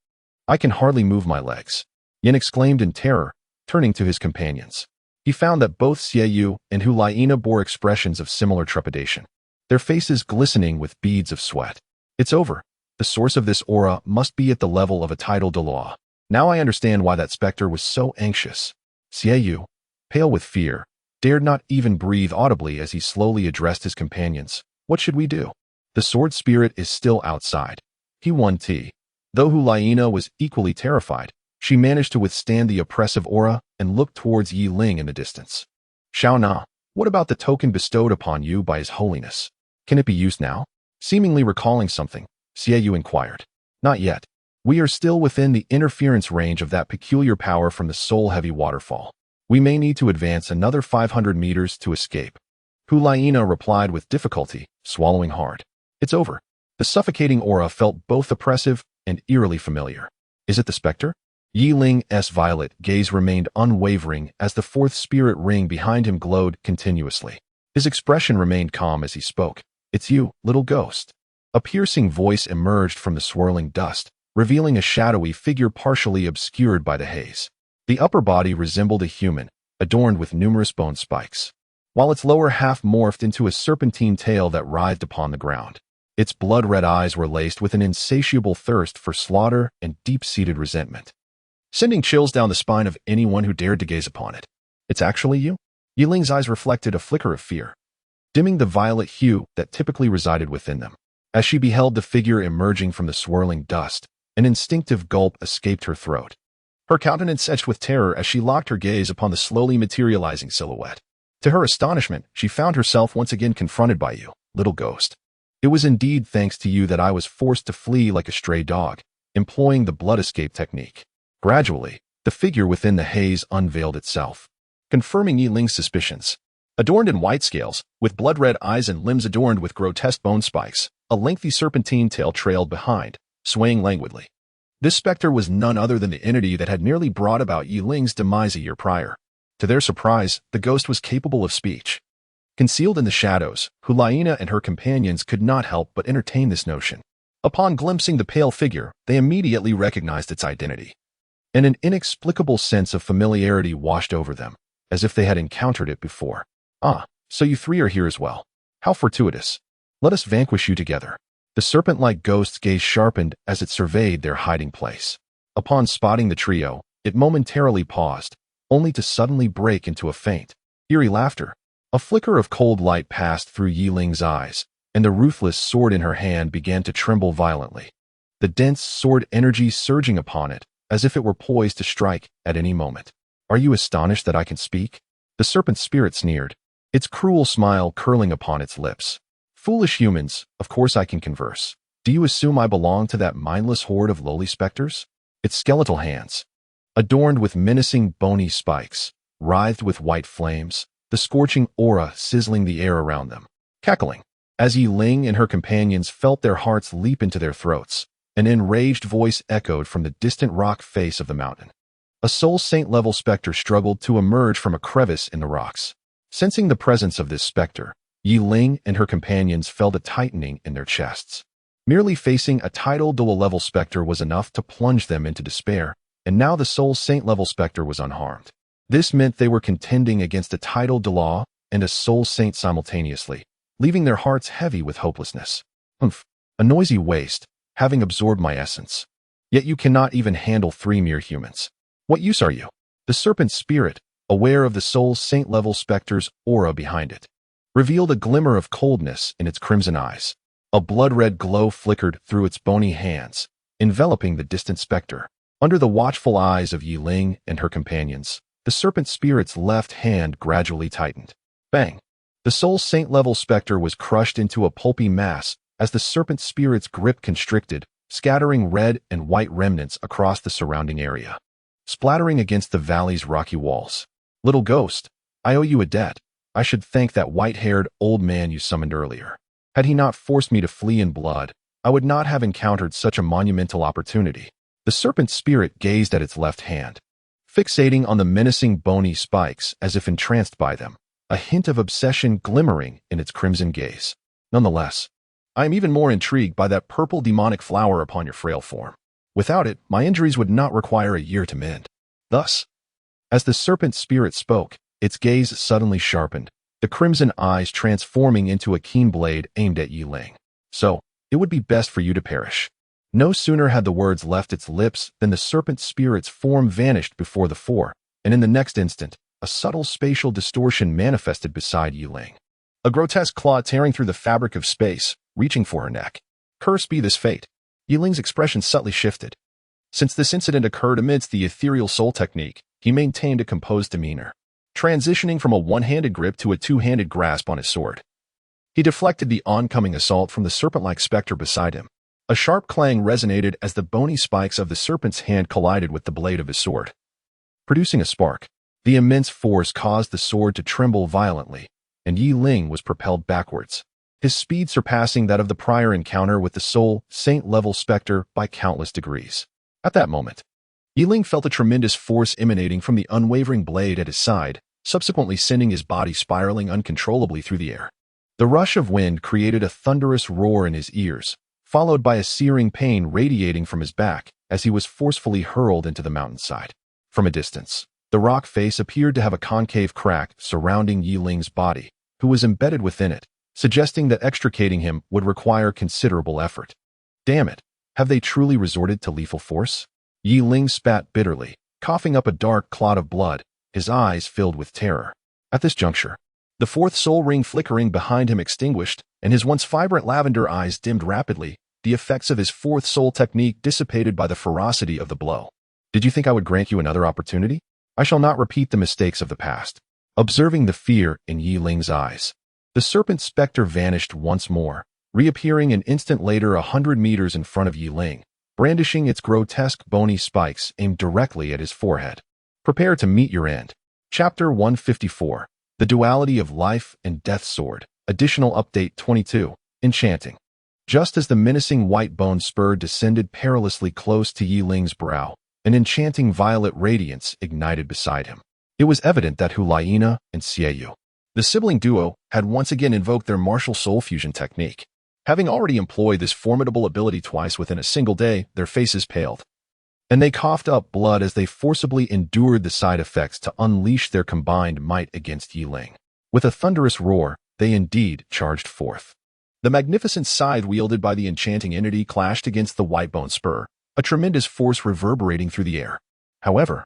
I can hardly move my legs, Yin exclaimed in terror, turning to his companions. He found that both Xiaoyu and Hulaina bore expressions of similar trepidation, their faces glistening with beads of sweat. It's over. The source of this aura must be at the level of a tidal Douluo. Now I understand why that specter was so anxious. Xiaoyu, pale with fear, dared not even breathe audibly as he slowly addressed his companions. What should we do? The sword spirit is still outside. He won T. Though Hulaina was equally terrified, she managed to withstand the oppressive aura and looked towards Yiling in the distance. Shao Na, what about the token bestowed upon you by His Holiness? Can it be used now? Seemingly recalling something, Xiaoyu inquired. Not yet. We are still within the interference range of that peculiar power from the soul-heavy waterfall. We may need to advance another 500 meters to escape. Hulaina replied with difficulty, swallowing hard. It's over. The suffocating aura felt both oppressive and eerily familiar. Is it the specter? Yiling's violet gaze remained unwavering as the fourth spirit ring behind him glowed continuously. His expression remained calm as he spoke. It's you, little ghost. A piercing voice emerged from the swirling dust, revealing a shadowy figure partially obscured by the haze. The upper body resembled a human, adorned with numerous bone spikes, while its lower half morphed into a serpentine tail that writhed upon the ground. Its blood-red eyes were laced with an insatiable thirst for slaughter and deep-seated resentment, sending chills down the spine of anyone who dared to gaze upon it. It's actually you? Yiling's eyes reflected a flicker of fear, dimming the violet hue that typically resided within them. As she beheld the figure emerging from the swirling dust, an instinctive gulp escaped her throat. Her countenance etched with terror as she locked her gaze upon the slowly materializing silhouette. To her astonishment, she found herself once again confronted by you, little ghost. It was indeed thanks to you that I was forced to flee like a stray dog, employing the blood escape technique. Gradually, the figure within the haze unveiled itself, confirming Yiling's suspicions. Adorned in white scales, with blood-red eyes and limbs adorned with grotesque bone spikes, a lengthy serpentine tail trailed behind, swaying languidly. This specter was none other than the entity that had nearly brought about Yiling's demise a year prior. To their surprise, the ghost was capable of speech. Concealed in the shadows, Hulaina and her companions could not help but entertain this notion. Upon glimpsing the pale figure, they immediately recognized its identity, and an inexplicable sense of familiarity washed over them, as if they had encountered it before. Ah, so you three are here as well. How fortuitous. Let us vanquish you together. The serpent-like ghost's gaze sharpened as it surveyed their hiding place. Upon spotting the trio, it momentarily paused, only to suddenly break into a faint, eerie laughter. A flicker of cold light passed through Yiling's eyes, and the ruthless sword in her hand began to tremble violently. the dense sword energy surging upon it, as if it were poised to strike at any moment. Are you astonished that I can speak? The serpent spirit sneered, its cruel smile curling upon its lips. Foolish humans, of course I can converse. Do you assume I belong to that mindless horde of lowly specters? Its skeletal hands, adorned with menacing bony spikes, writhed with white flames, the scorching aura sizzling the air around them. Cackling, as Yi Ling and her companions felt their hearts leap into their throats, an enraged voice echoed from the distant rock face of the mountain. A soul saint-level specter struggled to emerge from a crevice in the rocks. Sensing the presence of this specter, Yi Ling and her companions felt a tightening in their chests. Merely facing a tidal Douluo-level specter was enough to plunge them into despair, and now the soul saint-level specter was unharmed. This meant they were contending against a tidal Douluo and a soul saint simultaneously, leaving their hearts heavy with hopelessness. Humph, a noisy waste, having absorbed my essence. Yet you cannot even handle 3 mere humans. What use are you? The serpent spirit, aware of the soul saint-level specter's aura behind it, revealed a glimmer of coldness in its crimson eyes. A blood-red glow flickered through its bony hands, enveloping the distant specter. Under the watchful eyes of Yi Ling and her companions, the serpent spirit's left hand gradually tightened. Bang! The soul saint-level specter was crushed into a pulpy mass as the serpent spirit's grip constricted, scattering red and white remnants across the surrounding area, splattering against the valley's rocky walls. Little ghost, I owe you a debt. I should thank that white-haired old man you summoned earlier. Had he not forced me to flee in blood, I would not have encountered such a monumental opportunity. The serpent spirit gazed at its left hand, fixating on the menacing bony spikes as if entranced by them, a hint of obsession glimmering in its crimson gaze. Nonetheless, I am even more intrigued by that purple demonic flower upon your frail form. Without it, my injuries would not require a year to mend. Thus, as the serpent spirit spoke, its gaze suddenly sharpened, the crimson eyes transforming into a keen blade aimed at Yi Ling. So, it would be best for you to perish. No sooner had the words left its lips than the serpent spirit's form vanished before the four, and in the next instant, a subtle spatial distortion manifested beside Yi Ling. A grotesque claw tearing through the fabric of space, reaching for her neck. Cursed be this fate. Yi Ling's expression subtly shifted. Since this incident occurred amidst the ethereal soul technique, he maintained a composed demeanor, transitioning from a one-handed grip to a two-handed grasp on his sword. He deflected the oncoming assault from the serpent-like specter beside him. A sharp clang resonated as the bony spikes of the serpent's hand collided with the blade of his sword, producing a spark. The immense force caused the sword to tremble violently, and Yi Ling was propelled backwards, his speed surpassing that of the prior encounter with the soul saint-level specter by countless degrees. At that moment, Yi Ling felt a tremendous force emanating from the unwavering blade at his side, subsequently sending his body spiraling uncontrollably through the air. The rush of wind created a thunderous roar in his ears, followed by a searing pain radiating from his back as he was forcefully hurled into the mountainside. From a distance, the rock face appeared to have a concave crack surrounding Yi Ling's body, who was embedded within it, suggesting that extricating him would require considerable effort. Damn it, have they truly resorted to lethal force? Yi Ling spat bitterly, coughing up a dark clot of blood, his eyes filled with terror. At this juncture, the fourth soul ring flickering behind him extinguished, and his once vibrant lavender eyes dimmed rapidly, the effects of his fourth soul technique dissipated by the ferocity of the blow. Did you think I would grant you another opportunity? I shall not repeat the mistakes of the past. Observing the fear in Yi Ling's eyes, the serpent specter vanished once more, reappearing an instant later 100 meters in front of Yi Ling, brandishing its grotesque bony spikes aimed directly at his forehead. Prepare to meet your end. Chapter 154. The Duality of Life and Death Sword. Additional Update 22. Enchanting. Just as the menacing white bone spur descended perilously close to Yi Ling's brow, an enchanting violet radiance ignited beside him. It was evident that Hulaina and Xieyu, the sibling duo, had once again invoked their martial soul fusion technique. Having already employed this formidable ability twice within a single day, their faces paled, and they coughed up blood as they forcibly endured the side effects to unleash their combined might against Yi Ling. With a thunderous roar, they indeed charged forth. The magnificent scythe wielded by the enchanting entity clashed against the white bone spur, a tremendous force reverberating through the air. However,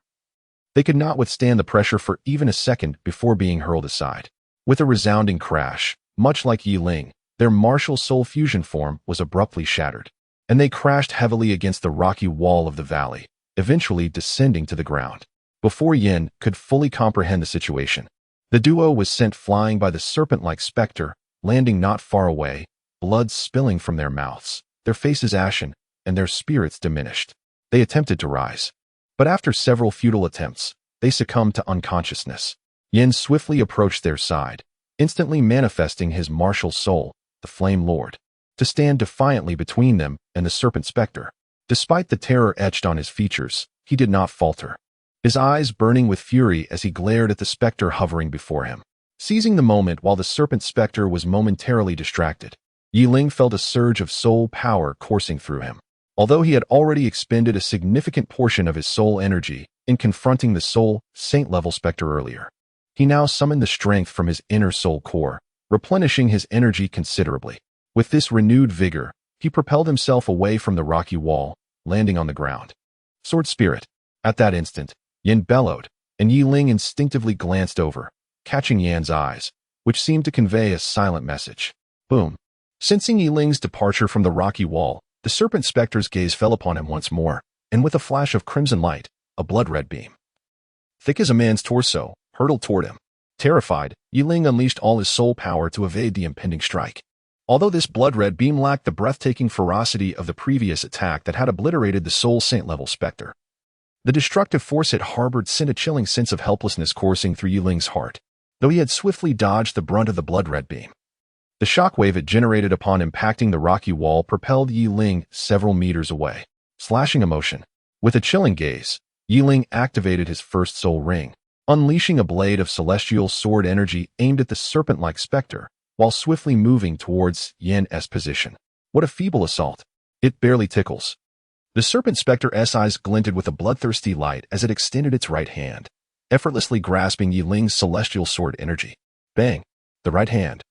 they could not withstand the pressure for even a second before being hurled aside. With a resounding crash, much like Yi Ling, their martial soul fusion form was abruptly shattered. and they crashed heavily against the rocky wall of the valley, eventually descending to the ground. Before Yin could fully comprehend the situation, the duo was sent flying by the serpent-like specter, landing not far away, blood spilling from their mouths, their faces ashen, and their spirits diminished. They attempted to rise, but after several futile attempts, they succumbed to unconsciousness. Yin swiftly approached their side, instantly manifesting his martial soul, the Flame Lord, to stand defiantly between them and the serpent specter. Despite the terror etched on his features, he did not falter, his eyes burning with fury as he glared at the specter hovering before him. Seizing the moment while the serpent specter was momentarily distracted, Yi Ling felt a surge of soul power coursing through him. Although he had already expended a significant portion of his soul energy in confronting the soul saint-level specter earlier, he now summoned the strength from his inner soul core, replenishing his energy considerably. With this renewed vigor, he propelled himself away from the rocky wall, landing on the ground. Sword Spirit. At that instant, Yin bellowed, and Yi Ling instinctively glanced over, catching Yan's eyes, which seemed to convey a silent message. Boom. Sensing Yi Ling's departure from the rocky wall, the serpent specter's gaze fell upon him once more, and with a flash of crimson light, a blood-red beam, thick as a man's torso, hurtled toward him. Terrified, Yi Ling unleashed all his soul power to evade the impending strike. Although this blood-red beam lacked the breathtaking ferocity of the previous attack that had obliterated the soul saint-level specter, the destructive force it harbored sent a chilling sense of helplessness coursing through Yi Ling's heart, though he had swiftly dodged the brunt of the blood-red beam. The shockwave it generated upon impacting the rocky wall propelled Yi Ling several meters away, slashing emotion. With a chilling gaze, Yi Ling activated his first soul ring, unleashing a blade of celestial sword energy aimed at the serpent-like specter, while swiftly moving towards Yan's position. What a feeble assault. It barely tickles. The serpent specter's eyes glinted with a bloodthirsty light as it extended its right hand, effortlessly grasping Yi Ling's celestial sword energy. Bang! The right hand,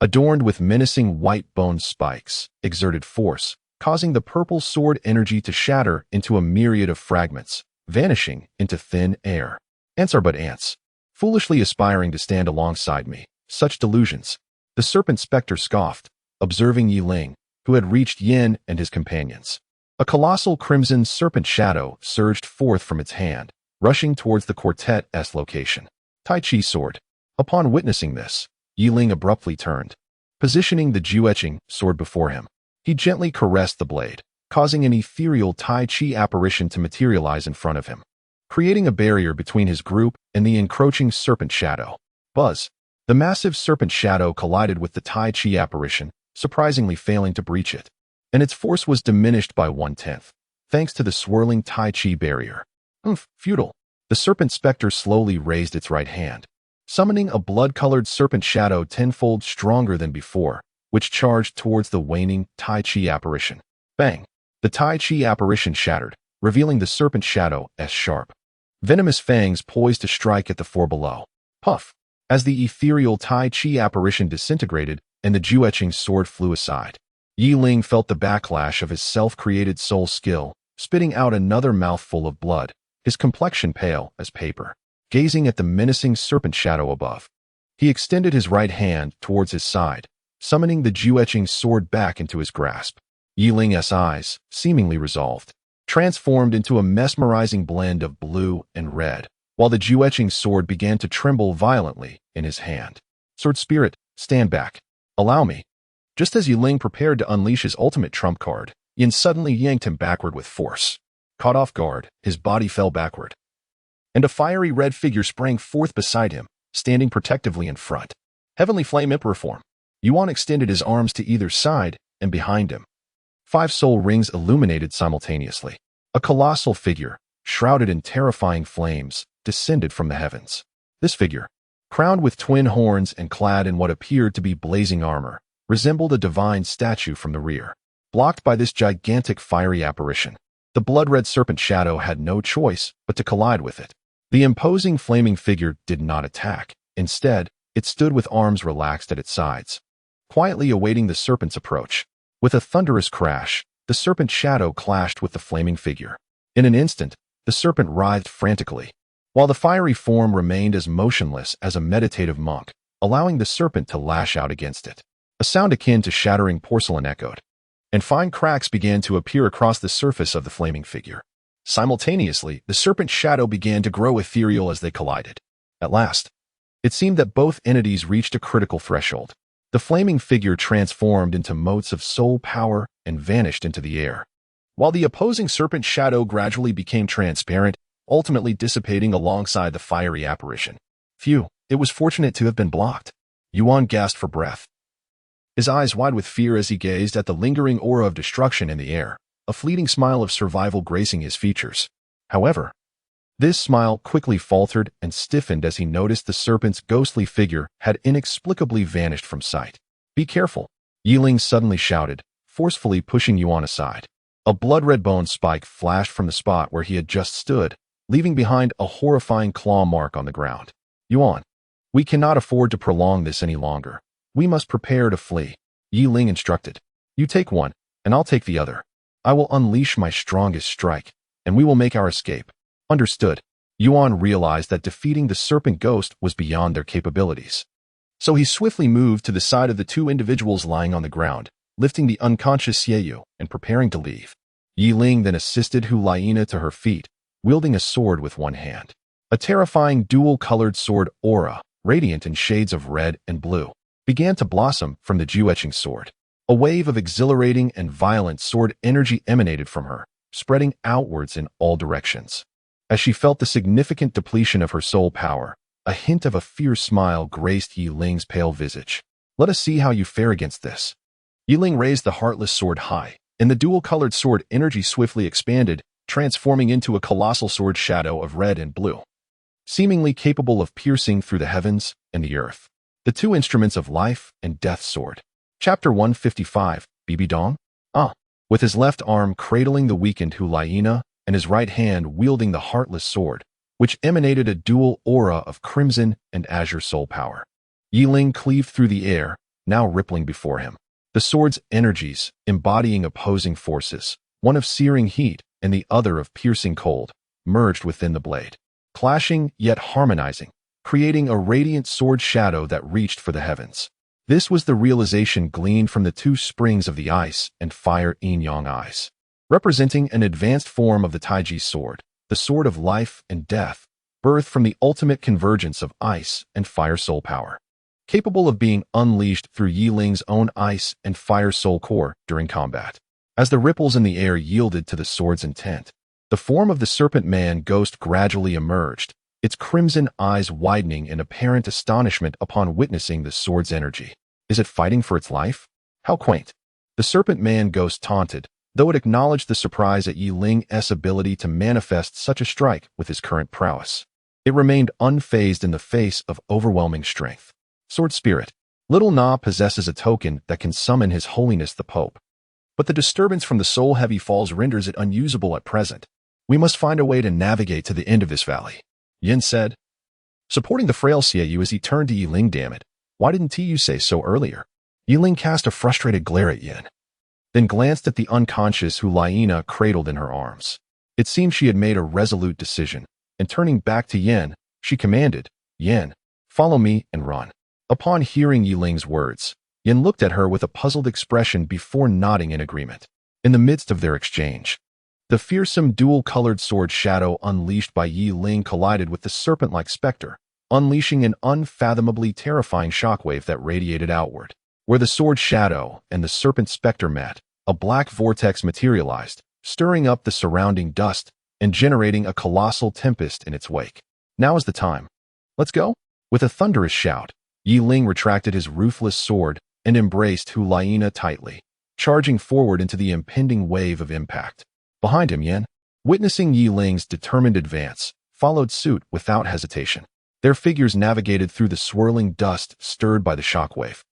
adorned with menacing white bone spikes, exerted force, causing the purple sword energy to shatter into a myriad of fragments, vanishing into thin air. Ants are but ants, foolishly aspiring to stand alongside me. Such delusions. The serpent specter scoffed, observing Yi Ling, who had reached Yin and his companions. A colossal crimson serpent shadow surged forth from its hand, rushing towards the quartet's location. Tai Chi sword. Upon witnessing this, Yi Ling abruptly turned, positioning the Jueqing sword before him. He gently caressed the blade, causing an ethereal Tai Chi apparition to materialize in front of him, creating a barrier between his group and the encroaching serpent shadow. Buzz. The massive serpent shadow collided with the Tai Chi apparition, surprisingly failing to breach it, and its force was diminished by 1/10, thanks to the swirling Tai Chi barrier. Futile. The serpent specter slowly raised its right hand, summoning a blood-colored serpent shadow tenfold stronger than before, which charged towards the waning Tai Chi apparition. Bang! The Tai Chi apparition shattered, revealing the serpent shadow's sharp, venomous fangs poised to strike at the four below. Puff! As the ethereal Tai Chi apparition disintegrated and the Jueqing sword flew aside, Yi Ling felt the backlash of his self-created soul skill, spitting out another mouthful of blood, his complexion pale as paper. Gazing at the menacing serpent shadow above, he extended his right hand towards his side, summoning the Jueqing sword back into his grasp. Yi Ling's eyes, seemingly resolved, transformed into a mesmerizing blend of blue and red, while the Jueqing sword began to tremble violently in his hand. Sword Spirit, stand back. Allow me. Just as Yi Ling prepared to unleash his ultimate trump card, Yin suddenly yanked him backward with force. Caught off guard, his body fell backward, and a fiery red figure sprang forth beside him, standing protectively in front. Heavenly Flame Emperor form. Yuan extended his arms to either side and behind him. 5 soul rings illuminated simultaneously. A colossal figure, shrouded in terrifying flames, descended from the heavens. This figure, crowned with twin horns and clad in what appeared to be blazing armor, resembled a divine statue from the rear. Blocked by this gigantic fiery apparition, the blood-red serpent shadow had no choice but to collide with it. The imposing flaming figure did not attack. Instead, it stood with arms relaxed at its sides, quietly awaiting the serpent's approach. With a thunderous crash, the serpent shadow clashed with the flaming figure. In an instant, the serpent writhed frantically, while the fiery form remained as motionless as a meditative monk, allowing the serpent to lash out against it. A sound akin to shattering porcelain echoed. and fine cracks began to appear across the surface of the flaming figure. Simultaneously, the serpent shadow began to grow ethereal as they collided. At last, it seemed that both entities reached a critical threshold. The flaming figure transformed into motes of soul power and vanished into the air, while the opposing serpent shadow gradually became transparent, ultimately dissipating alongside the fiery apparition. Phew, it was fortunate to have been blocked. Yuan gasped for breath, his eyes wide with fear as he gazed at the lingering aura of destruction in the air, a fleeting smile of survival gracing his features. However, this smile quickly faltered and stiffened as he noticed the serpent's ghostly figure had inexplicably vanished from sight. "Be careful," Yiling suddenly shouted, forcefully pushing Yuan aside. A blood-red bone spike flashed from the spot where he had just stood, leaving behind a horrifying claw mark on the ground. "Yuan, we cannot afford to prolong this any longer. We must prepare to flee," Yiling instructed. "You take one, and I'll take the other. I will unleash my strongest strike, and we will make our escape." "Understood." Yuan realized that defeating the serpent ghost was beyond their capabilities. So he swiftly moved to the side of the two individuals lying on the ground, lifting the unconscious Yu and preparing to leave. Yiling then assisted Hu Laina to her feet, wielding a sword with one hand. A terrifying dual-colored sword aura, radiant in shades of red and blue, began to blossom from the Ju-etching sword. A wave of exhilarating and violent sword energy emanated from her, spreading outwards in all directions. As she felt the significant depletion of her soul power, a hint of a fierce smile graced Yiling's pale visage. "Let us see how you fare against this." Yiling raised the heartless sword high, and the dual-colored sword energy swiftly expanded, transforming into a colossal sword shadow of red and blue, seemingly capable of piercing through the heavens and the earth. The two instruments of life and death sword. Chapter 155, Bibi Dong? With his left arm cradling the weakened Hu Laina and his right hand wielding the heartless sword, which emanated a dual aura of crimson and azure soul power. Yiling cleaved through the air, now rippling before him. The sword's energies, embodying opposing forces, one of searing heat and the other of piercing cold, merged within the blade, clashing yet harmonizing, creating a radiant sword shadow that reached for the heavens. This was the realization gleaned from the two springs of the ice and fire yin-yang eyes. Representing an advanced form of the Taiji sword, the sword of life and death, birthed from the ultimate convergence of ice and fire soul power, capable of being unleashed through Yiling's own ice and fire soul core during combat. As the ripples in the air yielded to the sword's intent, the form of the serpent man ghost gradually emerged, its crimson eyes widening in apparent astonishment upon witnessing the sword's energy. "Is it fighting for its life? How quaint." The serpent man ghost taunted, though it acknowledged the surprise at Yiling's ability to manifest such a strike with his current prowess. It remained unfazed in the face of overwhelming strength. "Sword spirit. Little Na possesses a token that can summon His Holiness the Pope, but the disturbance from the soul-heavy falls renders it unusable at present. We must find a way to navigate to the end of this valley," Yin said, supporting the frail Xiaoyu as he turned to Yiling. "Damn it, why didn't you say so earlier?" Yiling cast a frustrated glare at Yin, then glanced at the unconscious Hu Laina cradled in her arms. It seemed she had made a resolute decision, and turning back to Yin, she commanded, "Yin, follow me and run." Upon hearing Yiling's words, Yin looked at her with a puzzled expression before nodding in agreement. In the midst of their exchange, the fearsome dual-colored sword shadow unleashed by Yiling collided with the serpent-like specter, unleashing an unfathomably terrifying shockwave that radiated outward. Where the sword shadow and the serpent specter met, a black vortex materialized, stirring up the surrounding dust and generating a colossal tempest in its wake. "Now is the time. Let's go." With a thunderous shout, Yiling retracted his ruthless sword and embraced Hu Laina tightly, charging forward into the impending wave of impact. Behind him, Yin, witnessing Yiling's determined advance, followed suit without hesitation. Their figures navigated through the swirling dust stirred by the shockwave,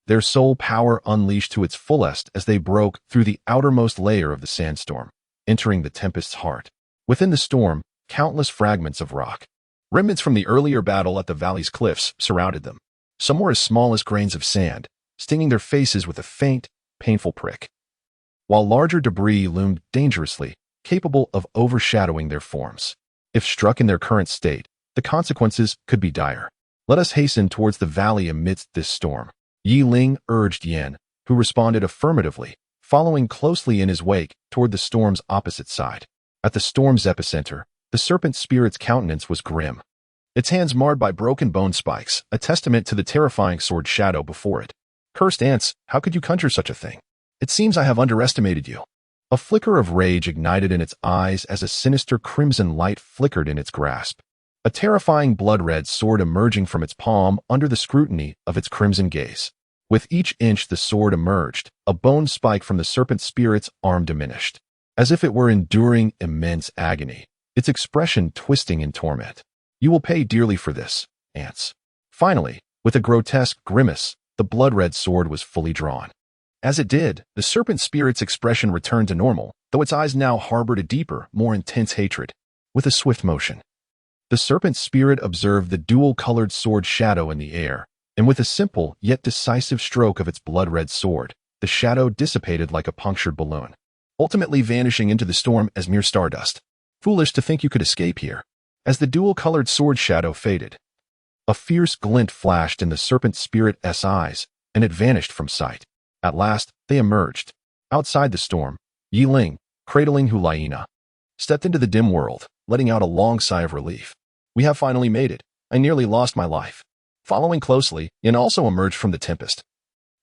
their soul power unleashed to its fullest as they broke through the outermost layer of the sandstorm, entering the tempest's heart. Within the storm, countless fragments of rock, remnants from the earlier battle at the valley's cliffs, surrounded them. Some were as small as grains of sand, stinging their faces with a faint, painful prick, while larger debris loomed dangerously, capable of overshadowing their forms. If struck in their current state, the consequences could be dire. "Let us hasten towards the valley amidst this storm," Yiling urged Yin, who responded affirmatively, following closely in his wake toward the storm's opposite side. At the storm's epicenter, the serpent spirit's countenance was grim, its hands marred by broken bone spikes, a testament to the terrifying sword shadow before it. Cursed ants, how could you conjure such a thing? It seems I have underestimated you. A flicker of rage ignited in its eyes as a sinister crimson light flickered in its grasp. A terrifying blood-red sword emerging from its palm under the scrutiny of its crimson gaze. With each inch the sword emerged, a bone spike from the serpent spirit's arm diminished, as if it were enduring immense agony, its expression twisting in torment. You will pay dearly for this, ants. Finally, with a grotesque grimace, the blood-red sword was fully drawn. As it did, the serpent spirit's expression returned to normal, though its eyes now harbored a deeper, more intense hatred. With a swift motion, the serpent spirit observed the dual-colored sword shadow in the air, and with a simple yet decisive stroke of its blood-red sword, the shadow dissipated like a punctured balloon, ultimately vanishing into the storm as mere stardust. Foolish to think you could escape here. As the dual-colored sword shadow faded, a fierce glint flashed in the serpent spirit's eyes, and it vanished from sight. At last, they emerged. Outside the storm, Yi Ling, cradling Hulaina, stepped into the dim world, letting out a long sigh of relief. We have finally made it. I nearly lost my life. Following closely, Yin also emerged from the tempest,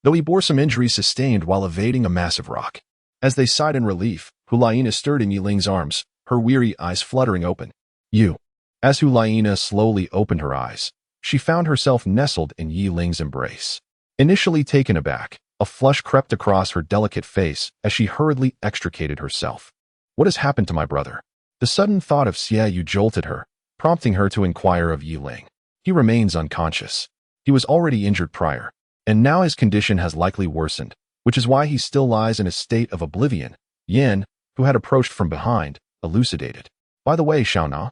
though he bore some injuries sustained while evading a massive rock. As they sighed in relief, Hulaina stirred in Yi Ling's arms, her weary eyes fluttering open. You. As Hulaina slowly opened her eyes, she found herself nestled in Yi Ling's embrace. Initially taken aback, a flush crept across her delicate face as she hurriedly extricated herself. What has happened to my brother? The sudden thought of Xie Yu jolted her, prompting her to inquire of Yi Ling. He remains unconscious. He was already injured prior, and now his condition has likely worsened, which is why he still lies in a state of oblivion, Yin, who had approached from behind, elucidated. By the way, Xiaona,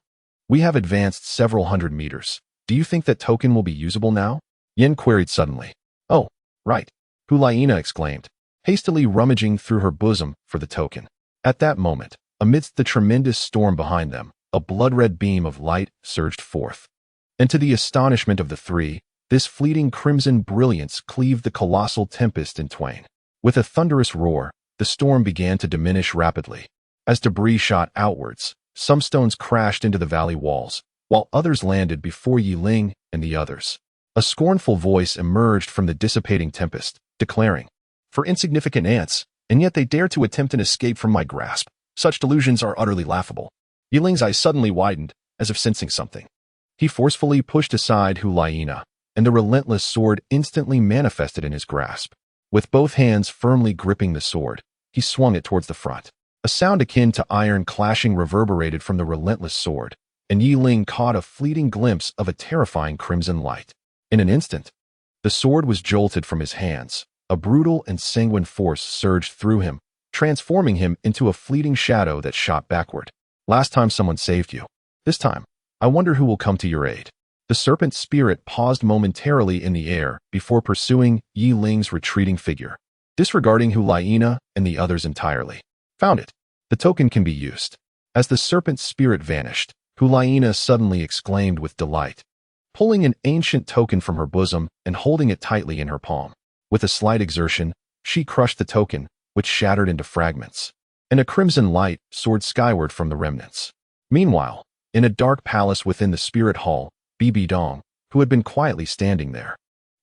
we have advanced several hundred meters. Do you think that token will be usable now? Yin queried suddenly. Oh, right. Hulaina exclaimed, hastily rummaging through her bosom for the token. At that moment, amidst the tremendous storm behind them, a blood-red beam of light surged forth. And to the astonishment of the three, this fleeting crimson brilliance cleaved the colossal tempest in twain. With a thunderous roar, the storm began to diminish rapidly. As debris shot outwards, some stones crashed into the valley walls, while others landed before Yi Ling and the others. A scornful voice emerged from the dissipating tempest, declaring, "For insignificant ants, and yet they dare to attempt an escape from my grasp. Such delusions are utterly laughable." Yi Ling's eyes suddenly widened, as if sensing something. He forcefully pushed aside Hulaina, and the relentless sword instantly manifested in his grasp. With both hands firmly gripping the sword, he swung it towards the front. A sound akin to iron clashing reverberated from the relentless sword, and Yi Ling caught a fleeting glimpse of a terrifying crimson light. In an instant, the sword was jolted from his hands. A brutal and sanguine force surged through him, transforming him into a fleeting shadow that shot backward. Last time someone saved you. This time, I wonder who will come to your aid. The serpent spirit paused momentarily in the air before pursuing Yi Ling's retreating figure, disregarding Hulaina and the others entirely. Found it. The token can be used. As the serpent spirit vanished, Hulaina suddenly exclaimed with delight, pulling an ancient token from her bosom and holding it tightly in her palm. With a slight exertion, she crushed the token, which shattered into fragments, and a crimson light soared skyward from the remnants. Meanwhile, in a dark palace within the spirit hall, Bibi Dong, who had been quietly standing there,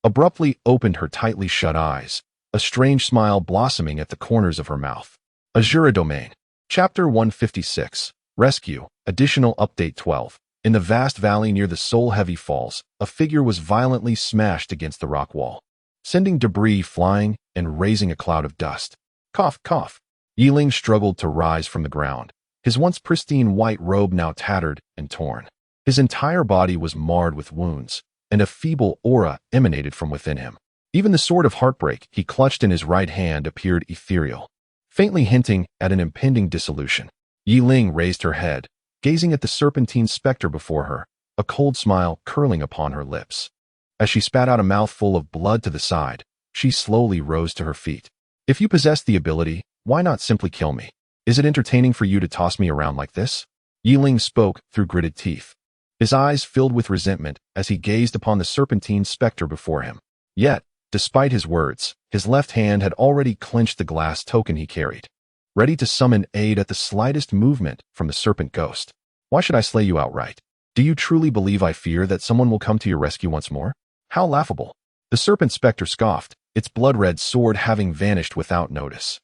abruptly opened her tightly shut eyes, a strange smile blossoming at the corners of her mouth. Erasure Domain. Chapter 156. Rescue. Additional Update 12. In the vast valley near the Soul Heavy Falls, a figure was violently smashed against the rock wall, sending debris flying and raising a cloud of dust. Cough, cough. Yi Ling struggled to rise from the ground, his once pristine white robe now tattered and torn. His entire body was marred with wounds, and a feeble aura emanated from within him. Even the sword of heartbreak he clutched in his right hand appeared ethereal, faintly hinting at an impending dissolution. Yi Ling raised her head, gazing at the serpentine specter before her, a cold smile curling upon her lips. As she spat out a mouthful of blood to the side, she slowly rose to her feet. If you possess the ability, why not simply kill me? Is it entertaining for you to toss me around like this? Yi Ling spoke through gritted teeth, his eyes filled with resentment as he gazed upon the serpentine specter before him. Yet, despite his words, His left hand had already clenched the glass token he carried, ready to summon aid at the slightest movement from the serpent ghost. Why should I slay you outright? Do you truly believe I fear that someone will come to your rescue once more? How laughable. The serpent specter scoffed, its blood-red sword having vanished without notice.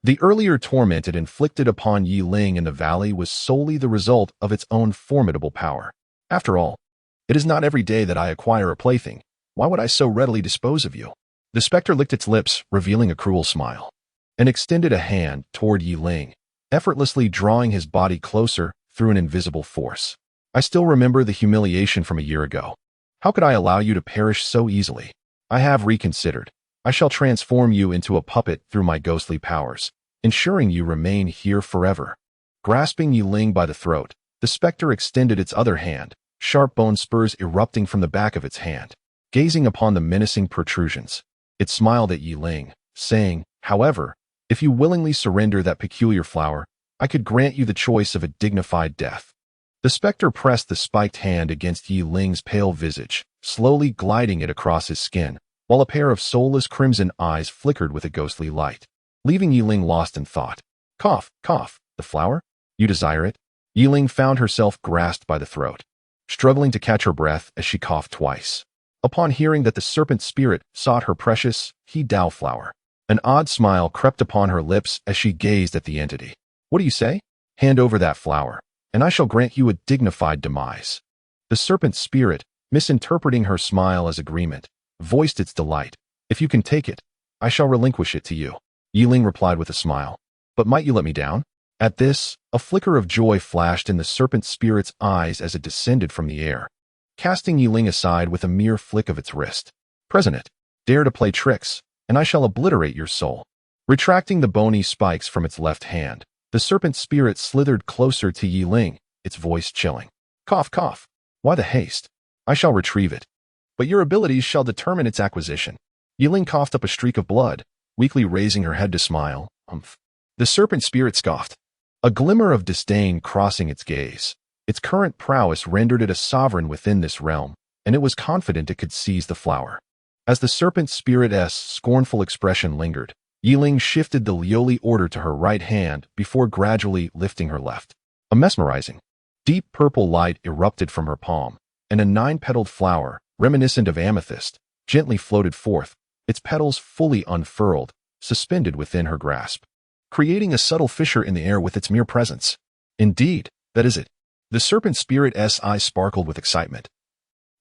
The earlier torment it inflicted upon Yi Ling in the valley was solely the result of its own formidable power. After all, it is not every day that I acquire a plaything. Why would I so readily dispose of you? The specter licked its lips, revealing a cruel smile, and extended a hand toward Yi Ling, effortlessly drawing his body closer through an invisible force. I still remember the humiliation from a year ago. How could I allow you to perish so easily? I have reconsidered. I shall transform you into a puppet through my ghostly powers, ensuring you remain here forever. Grasping Yi Ling by the throat, the specter extended its other hand, sharp bone spurs erupting from the back of its hand. Gazing upon the menacing protrusions, it smiled at Yi Ling, saying, "However, if you willingly surrender that peculiar flower, I could grant you the choice of a dignified death." The specter pressed the spiked hand against Yi Ling's pale visage, slowly gliding it across his skin, while a pair of soulless crimson eyes flickered with a ghostly light, leaving Yi Ling lost in thought. Cough, cough, the flower? You desire it? Yi Ling found herself grasped by the throat, struggling to catch her breath as she coughed twice. Upon hearing that the serpent spirit sought her precious He Dao flower, an odd smile crept upon her lips as she gazed at the entity. What do you say? Hand over that flower, and I shall grant you a dignified demise. The serpent spirit, misinterpreting her smile as agreement, voiced its delight. If you can take it, I shall relinquish it to you. Yi Ling replied with a smile. But might you let me down? At this, a flicker of joy flashed in the serpent spirit's eyes as it descended from the air, casting Yi Ling aside with a mere flick of its wrist. Present it. Dare to play tricks, and I shall obliterate your soul. Retracting the bony spikes from its left hand, the serpent spirit slithered closer to Yi Ling, its voice chilling. Cough, cough. Why the haste? I shall retrieve it, but your abilities shall determine its acquisition. Yi Ling coughed up a streak of blood, weakly raising her head to smile. Humph. The serpent spirit scoffed, a glimmer of disdain crossing its gaze. Its current prowess rendered it a sovereign within this realm, and it was confident it could seize the flower. As the serpent spirit's scornful expression lingered, Yi Ling shifted the Lioli order to her right hand before gradually lifting her left. A mesmerizing, deep purple light erupted from her palm, and a 9-petaled flower, reminiscent of amethyst, gently floated forth, its petals fully unfurled, suspended within her grasp, creating a subtle fissure in the air with its mere presence. Indeed, that is it. The serpent spirit's eyes sparkled with excitement,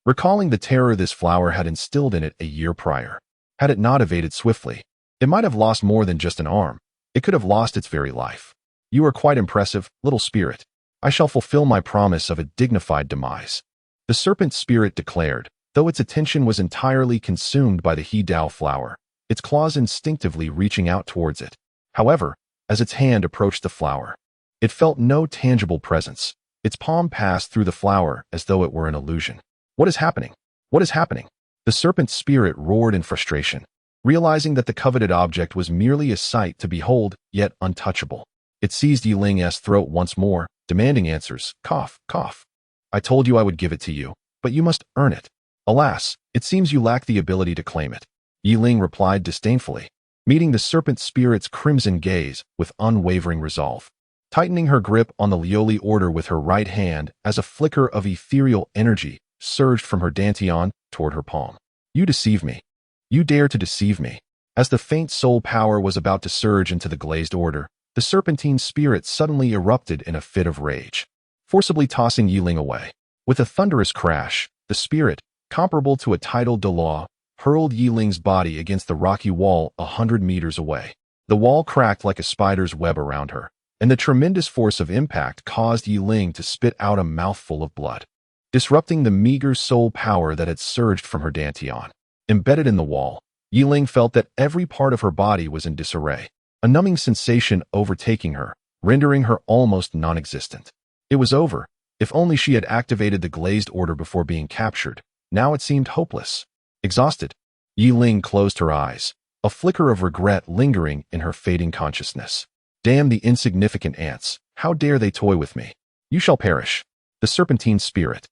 recalling the terror this flower had instilled in it a year prior. Had it not evaded swiftly, it might have lost more than just an arm. It could have lost its very life. You are quite impressive, little spirit. I shall fulfill my promise of a dignified demise. The serpent spirit declared, though its attention was entirely consumed by the He Dao flower, its claws instinctively reaching out towards it. However, as its hand approached the flower, it felt no tangible presence. Its palm passed through the flower as though it were an illusion. What is happening? What is happening? The serpent spirit roared in frustration, realizing that the coveted object was merely a sight to behold, yet untouchable. It seized Yi Ling's throat once more, demanding answers. Cough, cough. I told you I would give it to you, but you must earn it. Alas, it seems you lack the ability to claim it. Yi Ling replied disdainfully, meeting the serpent spirit's crimson gaze with unwavering resolve, tightening her grip on the Lioli order with her right hand as a flicker of ethereal energy surged from her dantian toward her palm. You deceive me. You dare to deceive me. As the faint soul power was about to surge into the glazed order, the serpentine spirit suddenly erupted in a fit of rage, forcibly tossing Yi Ling away. With a thunderous crash, the spirit, comparable to a tidal Douluo, hurled Yi Ling's body against the rocky wall 100 meters away. The wall cracked like a spider's web around her, and the tremendous force of impact caused Yi Ling to spit out a mouthful of blood, disrupting the meager soul power that had surged from her dantian. Embedded in the wall, Yi Ling felt that every part of her body was in disarray, a numbing sensation overtaking her, rendering her almost non-existent. It was over. If only she had activated the glazed order before being captured. Now it seemed hopeless. Exhausted, Yi Ling closed her eyes, a flicker of regret lingering in her fading consciousness. Damn the insignificant ants. How dare they toy with me? You shall perish. The serpentine spirit,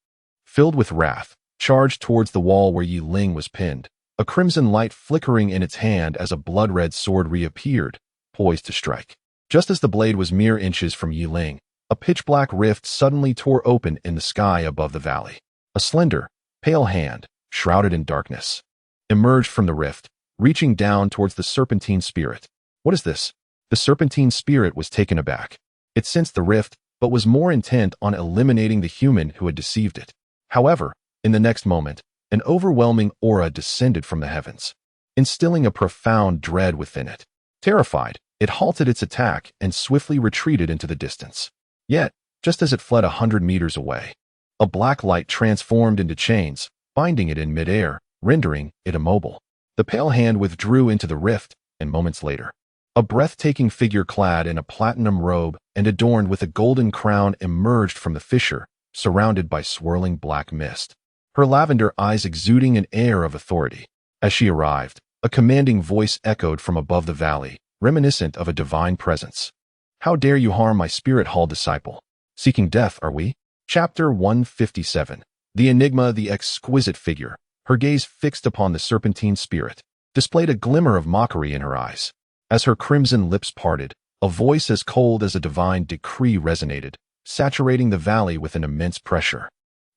filled with wrath, charged towards the wall where Yi Ling was pinned, a crimson light flickering in its hand as a blood-red sword reappeared, poised to strike. Just as the blade was mere inches from Yi Ling, a pitch-black rift suddenly tore open in the sky above the valley. A slender, pale hand, shrouded in darkness, emerged from the rift, reaching down towards the serpentine spirit. What is this? The serpentine spirit was taken aback. It sensed the rift, but was more intent on eliminating the human who had deceived it. However, in the next moment, an overwhelming aura descended from the heavens, instilling a profound dread within it. Terrified, it halted its attack and swiftly retreated into the distance. Yet, just as it fled 100 meters away, a black light transformed into chains, binding it in midair, rendering it immobile. The pale hand withdrew into the rift, and moments later, a breathtaking figure clad in a platinum robe and adorned with a golden crown emerged from the fissure, surrounded by swirling black mist, her lavender eyes exuding an air of authority. As she arrived, a commanding voice echoed from above the valley, reminiscent of a divine presence. "How dare you harm my spirit hall disciple? Seeking death, are we?" Chapter 157. The enigma, the exquisite figure, her gaze fixed upon the serpentine spirit, displayed a glimmer of mockery in her eyes. As her crimson lips parted, a voice as cold as a divine decree resonated, saturating the valley with an immense pressure.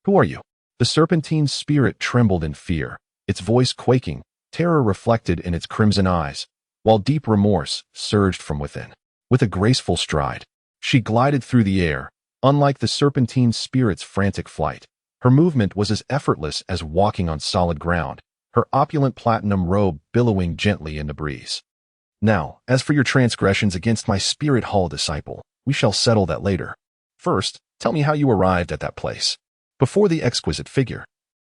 "Who are you?" The serpentine spirit trembled in fear, its voice quaking, terror reflected in its crimson eyes, while deep remorse surged from within. With a graceful stride, she glided through the air. Unlike the serpentine spirit's frantic flight, her movement was as effortless as walking on solid ground, her opulent platinum robe billowing gently in the breeze. "Now, as for your transgressions against my spirit hall disciple, we shall settle that later. First, tell me how you arrived at that place." Before the exquisite figure,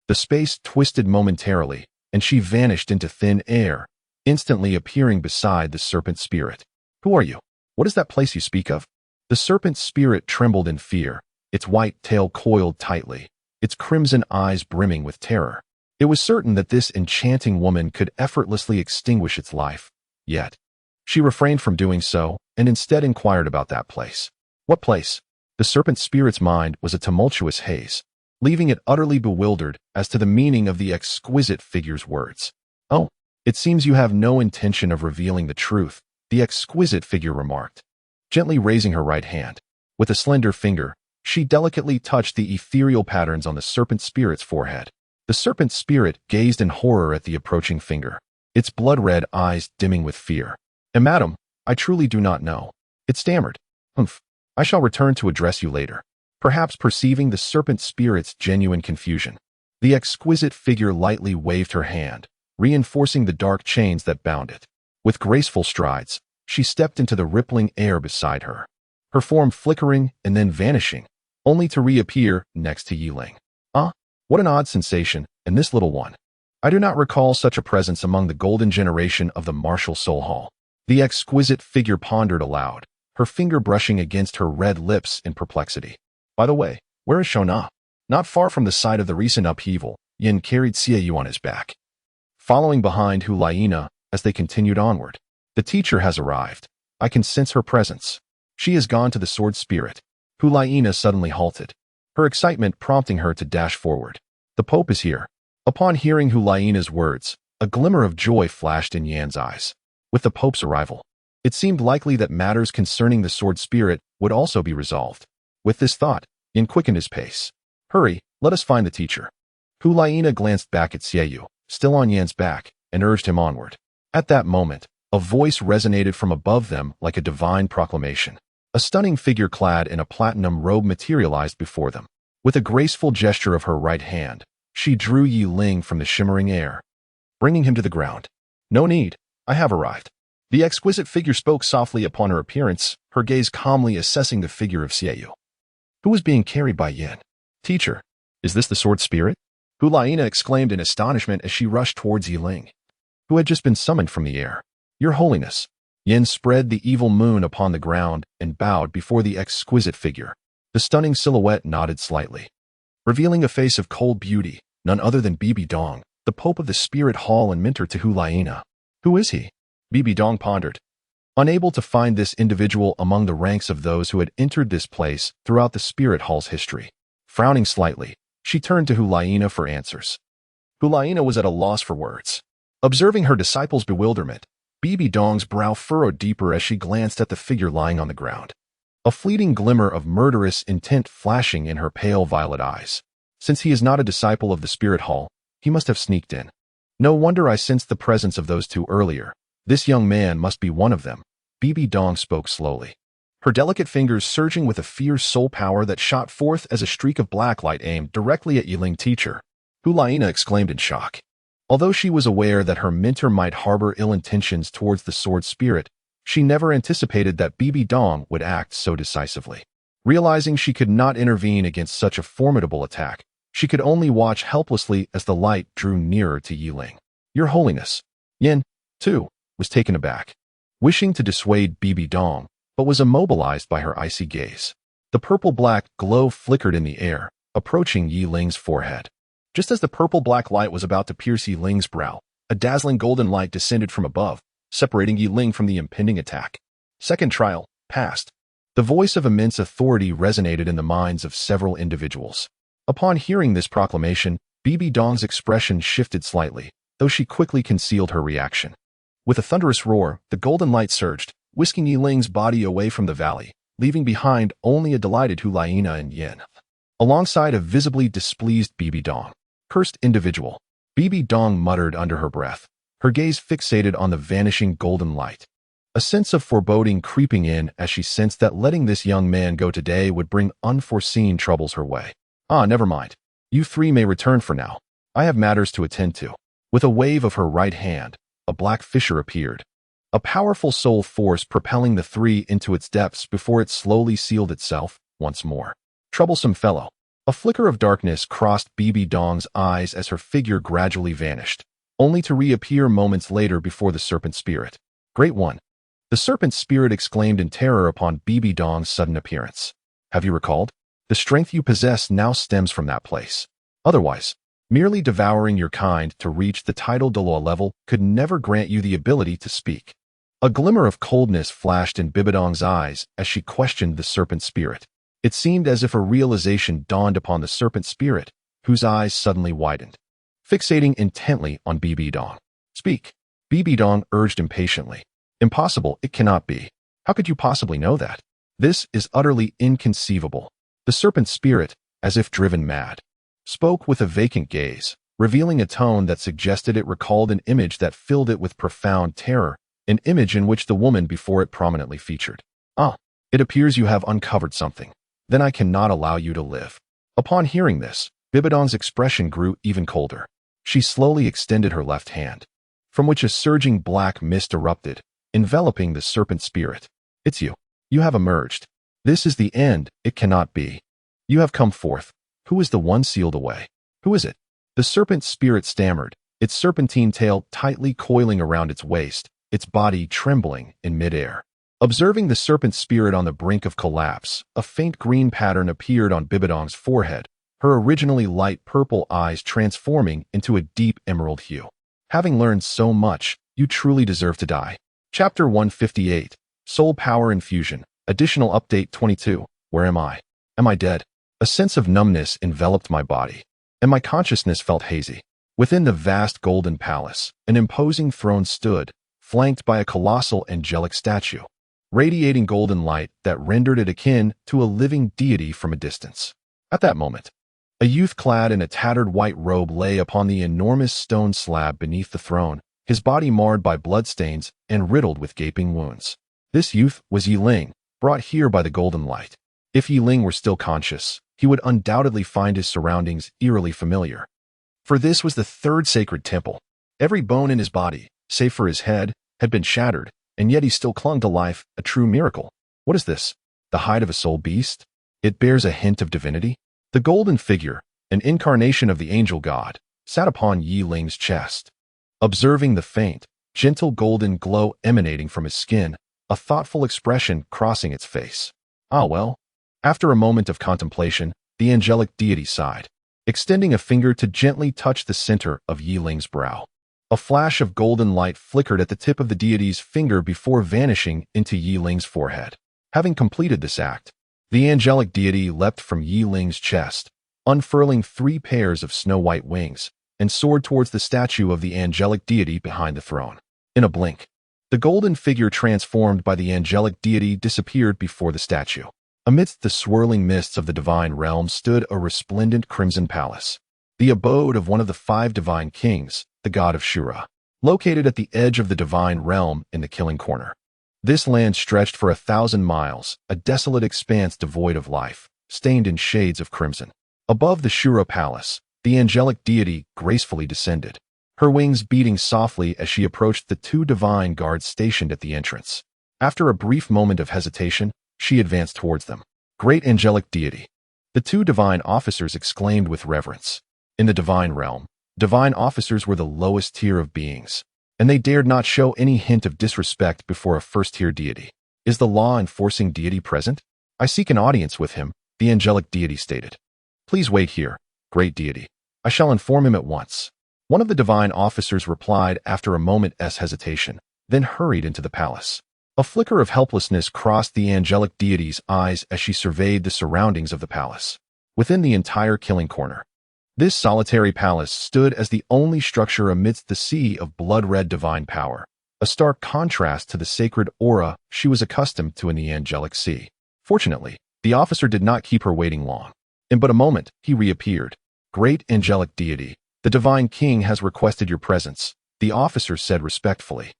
the space twisted momentarily, and she vanished into thin air, instantly appearing beside the serpent spirit. "Who are you? What is that place you speak of?" The serpent spirit trembled in fear, its white tail coiled tightly, its crimson eyes brimming with terror. It was certain that this enchanting woman could effortlessly extinguish its life. Yet, she refrained from doing so, and instead inquired about that place. What place? The serpent spirit's mind was a tumultuous haze, leaving it utterly bewildered as to the meaning of the exquisite figure's words. "Oh, it seems you have no intention of revealing the truth," the exquisite figure remarked, gently raising her right hand. With a slender finger, she delicately touched the ethereal patterns on the serpent spirit's forehead. The serpent spirit gazed in horror at the approaching finger, its blood-red eyes dimming with fear. "Madam, I truly do not know," it stammered. "Humph, I shall return to address you later." Perhaps perceiving the serpent spirit's genuine confusion, the exquisite figure lightly waved her hand, reinforcing the dark chains that bound it. With graceful strides, she stepped into the rippling air beside her, her form flickering and then vanishing, only to reappear next to Yi Ling. "Ah, what an odd sensation, and this little one. I do not recall such a presence among the golden generation of the martial soul hall." The exquisite figure pondered aloud, her finger brushing against her red lips in perplexity. "By the way, where is Shona?" Not far from the site of the recent upheaval, Yin carried Xiaoyu on his back, following behind Hulaina as they continued onward. "The teacher has arrived. I can sense her presence. She has gone to the sword spirit." Hulaina suddenly halted, her excitement prompting her to dash forward. "The Pope is here." Upon hearing Hulaina's words, a glimmer of joy flashed in Yan's eyes. With the Pope's arrival, it seemed likely that matters concerning the sword spirit would also be resolved. With this thought, Yin quickened his pace. "Hurry, let us find the teacher." Hulaina glanced back at Xiaoyu, still on Yan's back, and urged him onward. At that moment, a voice resonated from above them like a divine proclamation. A stunning figure clad in a platinum robe materialized before them. With a graceful gesture of her right hand, she drew Yi Ling from the shimmering air, bringing him to the ground. "No need, I have arrived." The exquisite figure spoke softly upon her appearance, her gaze calmly assessing the figure of Xiaoyu, who was being carried by Yin. "Teacher, is this the sword spirit?" Hulaina exclaimed in astonishment as she rushed towards Yi Ling, who had just been summoned from the air. "Your Holiness." Yin spread the evil moon upon the ground and bowed before the exquisite figure. The stunning silhouette nodded slightly, revealing a face of cold beauty, none other than Bibi Dong, the Pope of the Spirit Hall and mentor to Hulaina. "Who is he?" Bibi Dong pondered, unable to find this individual among the ranks of those who had entered this place throughout the Spirit Hall's history. Frowning slightly, she turned to Hulaina for answers. Hulaina was at a loss for words. Observing her disciple's bewilderment, Bibi Dong's brow furrowed deeper as she glanced at the figure lying on the ground. A fleeting glimmer of murderous intent flashing in her pale violet eyes. Since he is not a disciple of the Spirit Hall, he must have sneaked in. No wonder I sensed the presence of those two earlier. This young man must be one of them. Bibi Dong spoke slowly, her delicate fingers surging with a fierce soul power that shot forth as a streak of black light aimed directly at Yiling teacher. Hulaina exclaimed in shock. Although she was aware that her mentor might harbor ill intentions towards the sword spirit, she never anticipated that Bibi Dong would act so decisively. Realizing she could not intervene against such a formidable attack, she could only watch helplessly as the light drew nearer to Yiling. Your Holiness. Yin, too, was taken aback, wishing to dissuade Bibi Dong, but was immobilized by her icy gaze. The purple-black glow flickered in the air, approaching Yiling's forehead. Just as the purple-black light was about to pierce Yiling's brow, a dazzling golden light descended from above, separating Yiling from the impending attack. Second trial passed. The voice of immense authority resonated in the minds of several individuals. Upon hearing this proclamation, Bibi Dong's expression shifted slightly, though she quickly concealed her reaction. With a thunderous roar, the golden light surged, whisking Yiling's body away from the valley, leaving behind only a delighted Hulaina and Yin, alongside a visibly displeased Bibi Dong. Cursed individual. Bibi Dong muttered under her breath, her gaze fixated on the vanishing golden light. A sense of foreboding creeping in as she sensed that letting this young man go today would bring unforeseen troubles her way. Never mind. You three may return for now. I have matters to attend to. With a wave of her right hand, a black fissure appeared. A powerful soul force propelling the three into its depths before it slowly sealed itself once more. Troublesome fellow. A flicker of darkness crossed Bibi Dong's eyes as her figure gradually vanished, only to reappear moments later before the serpent spirit. Great one. The serpent spirit exclaimed in terror upon Bibi Dong's sudden appearance. Have you recalled? The strength you possess now stems from that place. Otherwise, merely devouring your kind to reach the title Douluo level could never grant you the ability to speak. A glimmer of coldness flashed in Bibi Dong's eyes as she questioned the serpent spirit. It seemed as if a realization dawned upon the serpent spirit, whose eyes suddenly widened, fixating intently on Bibi Dong. Speak. Bibi Dong urged impatiently. Impossible, it cannot be. How could you possibly know that? This is utterly inconceivable. The serpent spirit, as if driven mad, spoke with a vacant gaze, revealing a tone that suggested it recalled an image that filled it with profound terror, an image in which the woman before it prominently featured. It appears you have uncovered something. Then I cannot allow you to live. Upon hearing this, Bibi Dong's expression grew even colder. She slowly extended her left hand, from which a surging black mist erupted, enveloping the serpent spirit. It's you. You have emerged. This is the end. It cannot be. You have come forth. Who is the one sealed away? Who is it? The serpent spirit stammered, its serpentine tail tightly coiling around its waist, its body trembling in midair. Observing the serpent spirit on the brink of collapse, a faint green pattern appeared on Bibi Dong's forehead, her originally light purple eyes transforming into a deep emerald hue. Having learned so much, you truly deserve to die. Chapter 158, Soul Power Infusion, Additional Update 22, Where am I? Am I dead? A sense of numbness enveloped my body, and my consciousness felt hazy. Within the vast golden palace, an imposing throne stood, flanked by a colossal angelic statue, radiating golden light that rendered it akin to a living deity from a distance. At that moment, a youth clad in a tattered white robe lay upon the enormous stone slab beneath the throne, his body marred by bloodstains and riddled with gaping wounds. This youth was Yiling, brought here by the golden light. If Yiling were still conscious, he would undoubtedly find his surroundings eerily familiar. For this was the third sacred temple. Every bone in his body, save for his head, had been shattered, and yet he still clung to life, a true miracle. What is this? The hide of a soul beast? It bears a hint of divinity. The golden figure, an incarnation of the angel god, sat upon Yiling's chest. Observing the faint, gentle golden glow emanating from his skin, a thoughtful expression crossing its face. Well. After a moment of contemplation, the angelic deity sighed, extending a finger to gently touch the center of Yiling's brow. A flash of golden light flickered at the tip of the deity's finger before vanishing into Yiling's forehead. Having completed this act, the angelic deity leapt from Yiling's chest, unfurling 3 pairs of snow-white wings, and soared towards the statue of the angelic deity behind the throne. In a blink, the golden figure transformed by the angelic deity disappeared before the statue. Amidst the swirling mists of the divine realm stood a resplendent crimson palace, the abode of one of the 5 divine kings, the god of Shura, located at the edge of the divine realm in the Killing Corner. This land stretched for 1,000 miles, a desolate expanse devoid of life, stained in shades of crimson. Above the Shura palace, the angelic deity gracefully descended, her wings beating softly as she approached the 2 divine guards stationed at the entrance. After a brief moment of hesitation, she advanced towards them. "Great angelic deity," the 2 divine officers exclaimed with reverence. In the divine realm, divine officers were the lowest tier of beings, and they dared not show any hint of disrespect before a first-tier deity. "Is the law-enforcing deity present? I seek an audience with him," the angelic deity stated. "Please wait here, great deity. I shall inform him at once," one of the divine officers replied after a moment's hesitation, then hurried into the palace. A flicker of helplessness crossed the angelic deity's eyes as she surveyed the surroundings of the palace. Within the entire Killing Corner, this solitary palace stood as the only structure amidst the sea of blood-red divine power, a stark contrast to the sacred aura she was accustomed to in the angelic sea. Fortunately, the officer did not keep her waiting long. In but a moment, he reappeared. "Great angelic deity, the divine king has requested your presence," the officer said respectfully.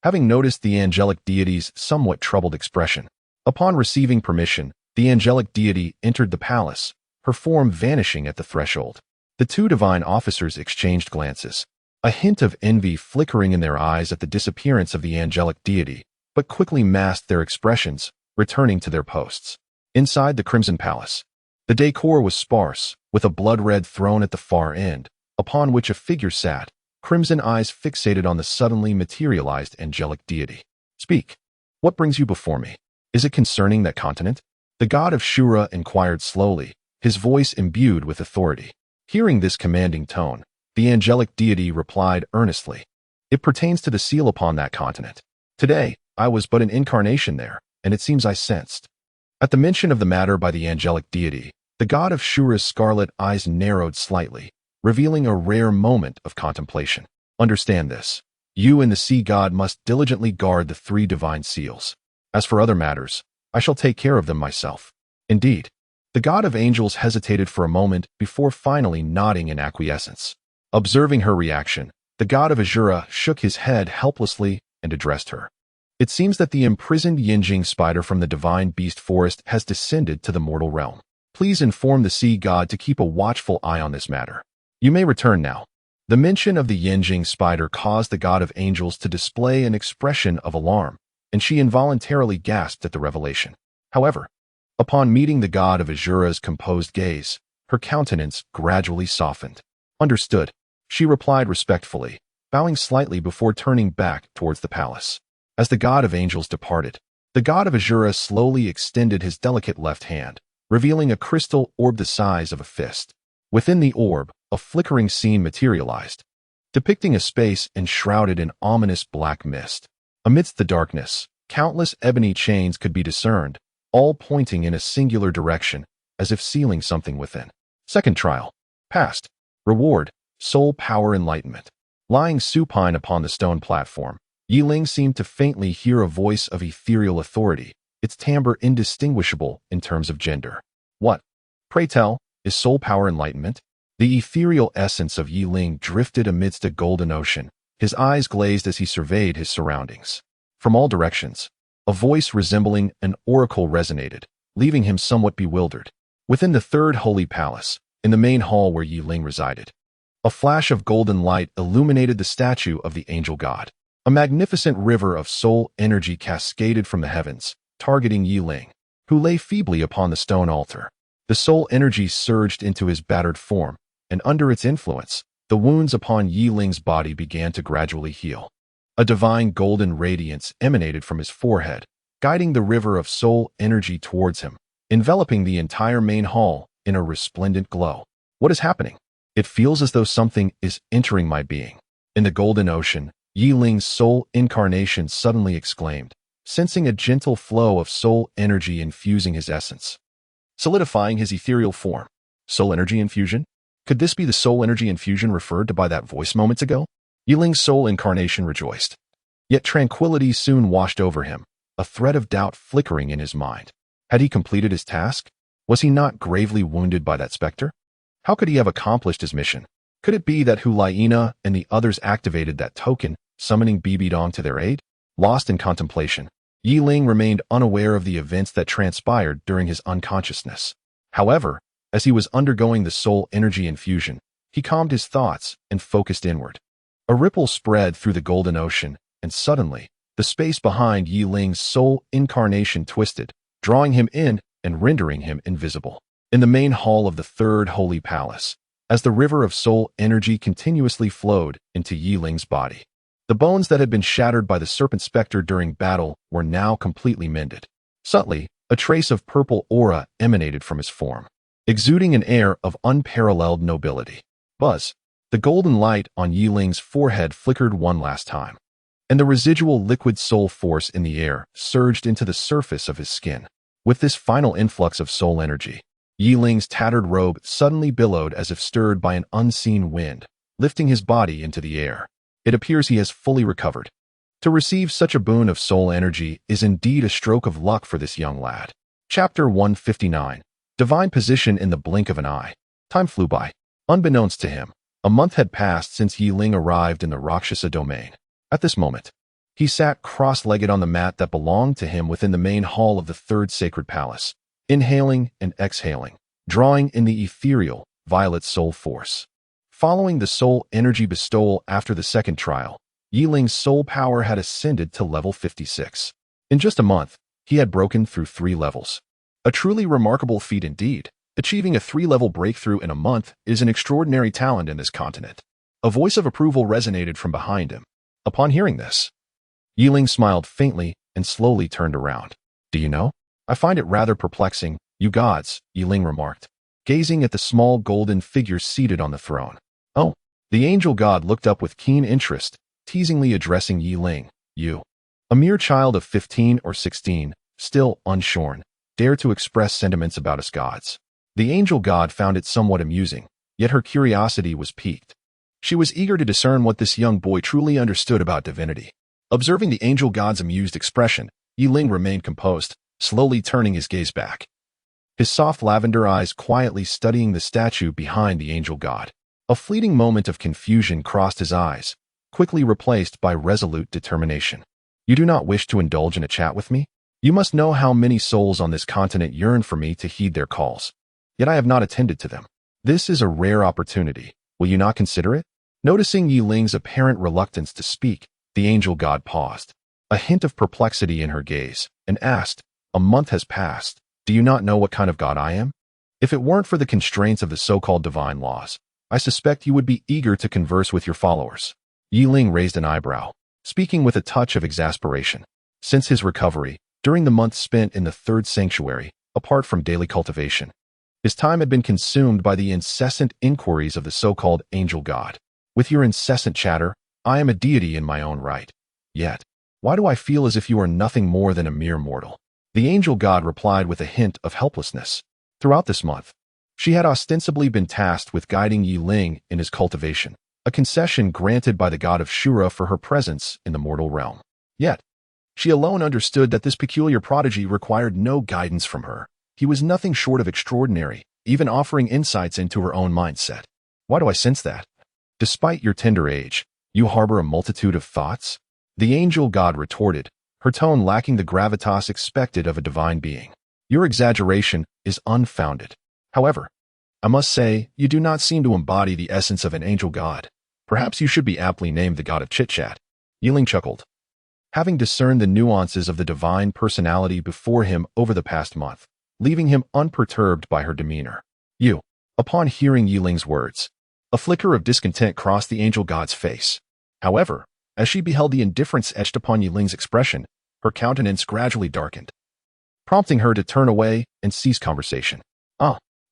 Having noticed the angelic deity's somewhat troubled expression, upon receiving permission, the angelic deity entered the palace, her form vanishing at the threshold. The 2 divine officers exchanged glances, a hint of envy flickering in their eyes at the disappearance of the angelic deity, but quickly masked their expressions, returning to their posts. Inside the Crimson Palace, the decor was sparse, with a blood-red throne at the far end, upon which a figure sat, crimson eyes fixated on the suddenly materialized angelic deity. "Speak. What brings you before me? Is it concerning that continent?" The god of Shura inquired slowly, his voice imbued with authority. Hearing this commanding tone, the angelic deity replied earnestly, "It pertains to the seal upon that continent. Today, I was but an incarnation there, and it seems I sensed." At the mention of the matter by the angelic deity, the god of Shura's scarlet eyes narrowed slightly, revealing a rare moment of contemplation. "Understand this. You and the sea god must diligently guard the 3 divine seals. As for other matters, I shall take care of them myself." "Indeed." The god of angels hesitated for a moment before finally nodding in acquiescence. Observing her reaction, the god of Azura shook his head helplessly and addressed her. "It seems that the imprisoned Yinjing spider from the divine beast forest has descended to the mortal realm. Please inform the sea god to keep a watchful eye on this matter. You may return now." The mention of the Yinjing spider caused the god of angels to display an expression of alarm, and she involuntarily gasped at the revelation. However, upon meeting the god of Azura's composed gaze, her countenance gradually softened. "Understood," she replied respectfully, bowing slightly before turning back towards the palace. As the god of angels departed, the god of Azura slowly extended his delicate left hand, revealing a crystal orb the size of a fist. Within the orb, a flickering scene materialized, depicting a space enshrouded in ominous black mist. Amidst the darkness, countless ebony chains could be discerned, all pointing in a singular direction, as if sealing something within. Second trial. Passed. Reward. Soul power enlightenment. Lying supine upon the stone platform, Yiling seemed to faintly hear a voice of ethereal authority, its timbre indistinguishable in terms of gender. "What, pray tell, is soul power enlightenment?" The ethereal essence of Yiling drifted amidst a golden ocean, his eyes glazed as he surveyed his surroundings. From all directions, a voice resembling an oracle resonated, leaving him somewhat bewildered. Within the 3rd holy palace, in the main hall where Yiling resided, a flash of golden light illuminated the statue of the angel god. A magnificent river of soul energy cascaded from the heavens, targeting Yiling, who lay feebly upon the stone altar. The soul energy surged into his battered form, and under its influence, the wounds upon Yiling's body began to gradually heal. A divine golden radiance emanated from his forehead, guiding the river of soul energy towards him, enveloping the entire main hall in a resplendent glow. "What is happening? It feels as though something is entering my being." In the golden ocean, Yiling's soul incarnation suddenly exclaimed, sensing a gentle flow of soul energy infusing his essence, solidifying his ethereal form. Soul energy infusion? Could this be the soul energy infusion referred to by that voice moments ago? Yiling's soul incarnation rejoiced. Yet tranquility soon washed over him, a thread of doubt flickering in his mind. Had he completed his task? Was he not gravely wounded by that specter? How could he have accomplished his mission? Could it be that Hulaina and the others activated that token, summoning Bibidong to their aid? Lost in contemplation, Yiling remained unaware of the events that transpired during his unconsciousness. However, as he was undergoing the soul energy infusion, he calmed his thoughts and focused inward. A ripple spread through the golden ocean, and suddenly, the space behind Yiling's soul incarnation twisted, drawing him in and rendering him invisible. In the main hall of the third holy palace, as the river of soul energy continuously flowed into Yiling's body, the bones that had been shattered by the serpent specter during battle were now completely mended. Subtly, a trace of purple aura emanated from his form, exuding an air of unparalleled nobility. Buzz! The golden light on Yiling's forehead flickered one last time, and the residual liquid soul force in the air surged into the surface of his skin. With this final influx of soul energy, Yiling's tattered robe suddenly billowed as if stirred by an unseen wind, lifting his body into the air. It appears he has fully recovered. To receive such a boon of soul energy is indeed a stroke of luck for this young lad. Chapter 159. Divine Position in the Blink of an Eye. Time flew by. Unbeknownst to him, a month had passed since Yiling arrived in the Rakshasa domain. At this moment, he sat cross-legged on the mat that belonged to him within the main hall of the third sacred palace, inhaling and exhaling, drawing in the ethereal, violet soul force. Following the soul energy bestowal after the second trial, Yiling's soul power had ascended to level 56. In just a month, he had broken through 3 levels. A truly remarkable feat indeed. Achieving a 3-level breakthrough in a month is an extraordinary talent in this continent. A voice of approval resonated from behind him. Upon hearing this, Yiling smiled faintly and slowly turned around. Do you know? I find it rather perplexing, you gods, Yiling remarked, gazing at the small golden figure seated on the throne. Oh, the angel god looked up with keen interest, teasingly addressing Yiling. You, a mere child of 15 or 16, still unshorn, dare to express sentiments about us gods. The angel god found it somewhat amusing, yet her curiosity was piqued. She was eager to discern what this young boy truly understood about divinity. Observing the angel god's amused expression, Yiling remained composed, slowly turning his gaze back. His soft lavender eyes quietly studying the statue behind the angel god. A fleeting moment of confusion crossed his eyes, quickly replaced by resolute determination. You do not wish to indulge in a chat with me? You must know how many souls on this continent yearn for me to heed their calls. Yet I have not attended to them. This is a rare opportunity. Will you not consider it? Noticing Yiling's apparent reluctance to speak, the angel god paused, a hint of perplexity in her gaze, and asked, A month has passed. Do you not know what kind of god I am? If it weren't for the constraints of the so-called divine laws, I suspect you would be eager to converse with your followers. Yiling raised an eyebrow, speaking with a touch of exasperation. Since his recovery, during the month spent in the third sanctuary, apart from daily cultivation, his time had been consumed by the incessant inquiries of the so-called angel god. With your incessant chatter, I am a deity in my own right. Yet, why do I feel as if you are nothing more than a mere mortal? The angel god replied with a hint of helplessness. Throughout this month, she had ostensibly been tasked with guiding Yiling in his cultivation, a concession granted by the god of Shura for her presence in the mortal realm. Yet, she alone understood that this peculiar prodigy required no guidance from her. He was nothing short of extraordinary, even offering insights into her own mindset. Why do I sense that? Despite your tender age, you harbor a multitude of thoughts? The angel god retorted, her tone lacking the gravitas expected of a divine being. Your exaggeration is unfounded. However, I must say, you do not seem to embody the essence of an angel god. Perhaps you should be aptly named the god of chit-chat. Yiling chuckled, having discerned the nuances of the divine personality before him over the past month, leaving him unperturbed by her demeanor. You. Upon hearing Yiling's words, a flicker of discontent crossed the angel god's face. However, as she beheld the indifference etched upon Yiling's expression, her countenance gradually darkened, prompting her to turn away and cease conversation.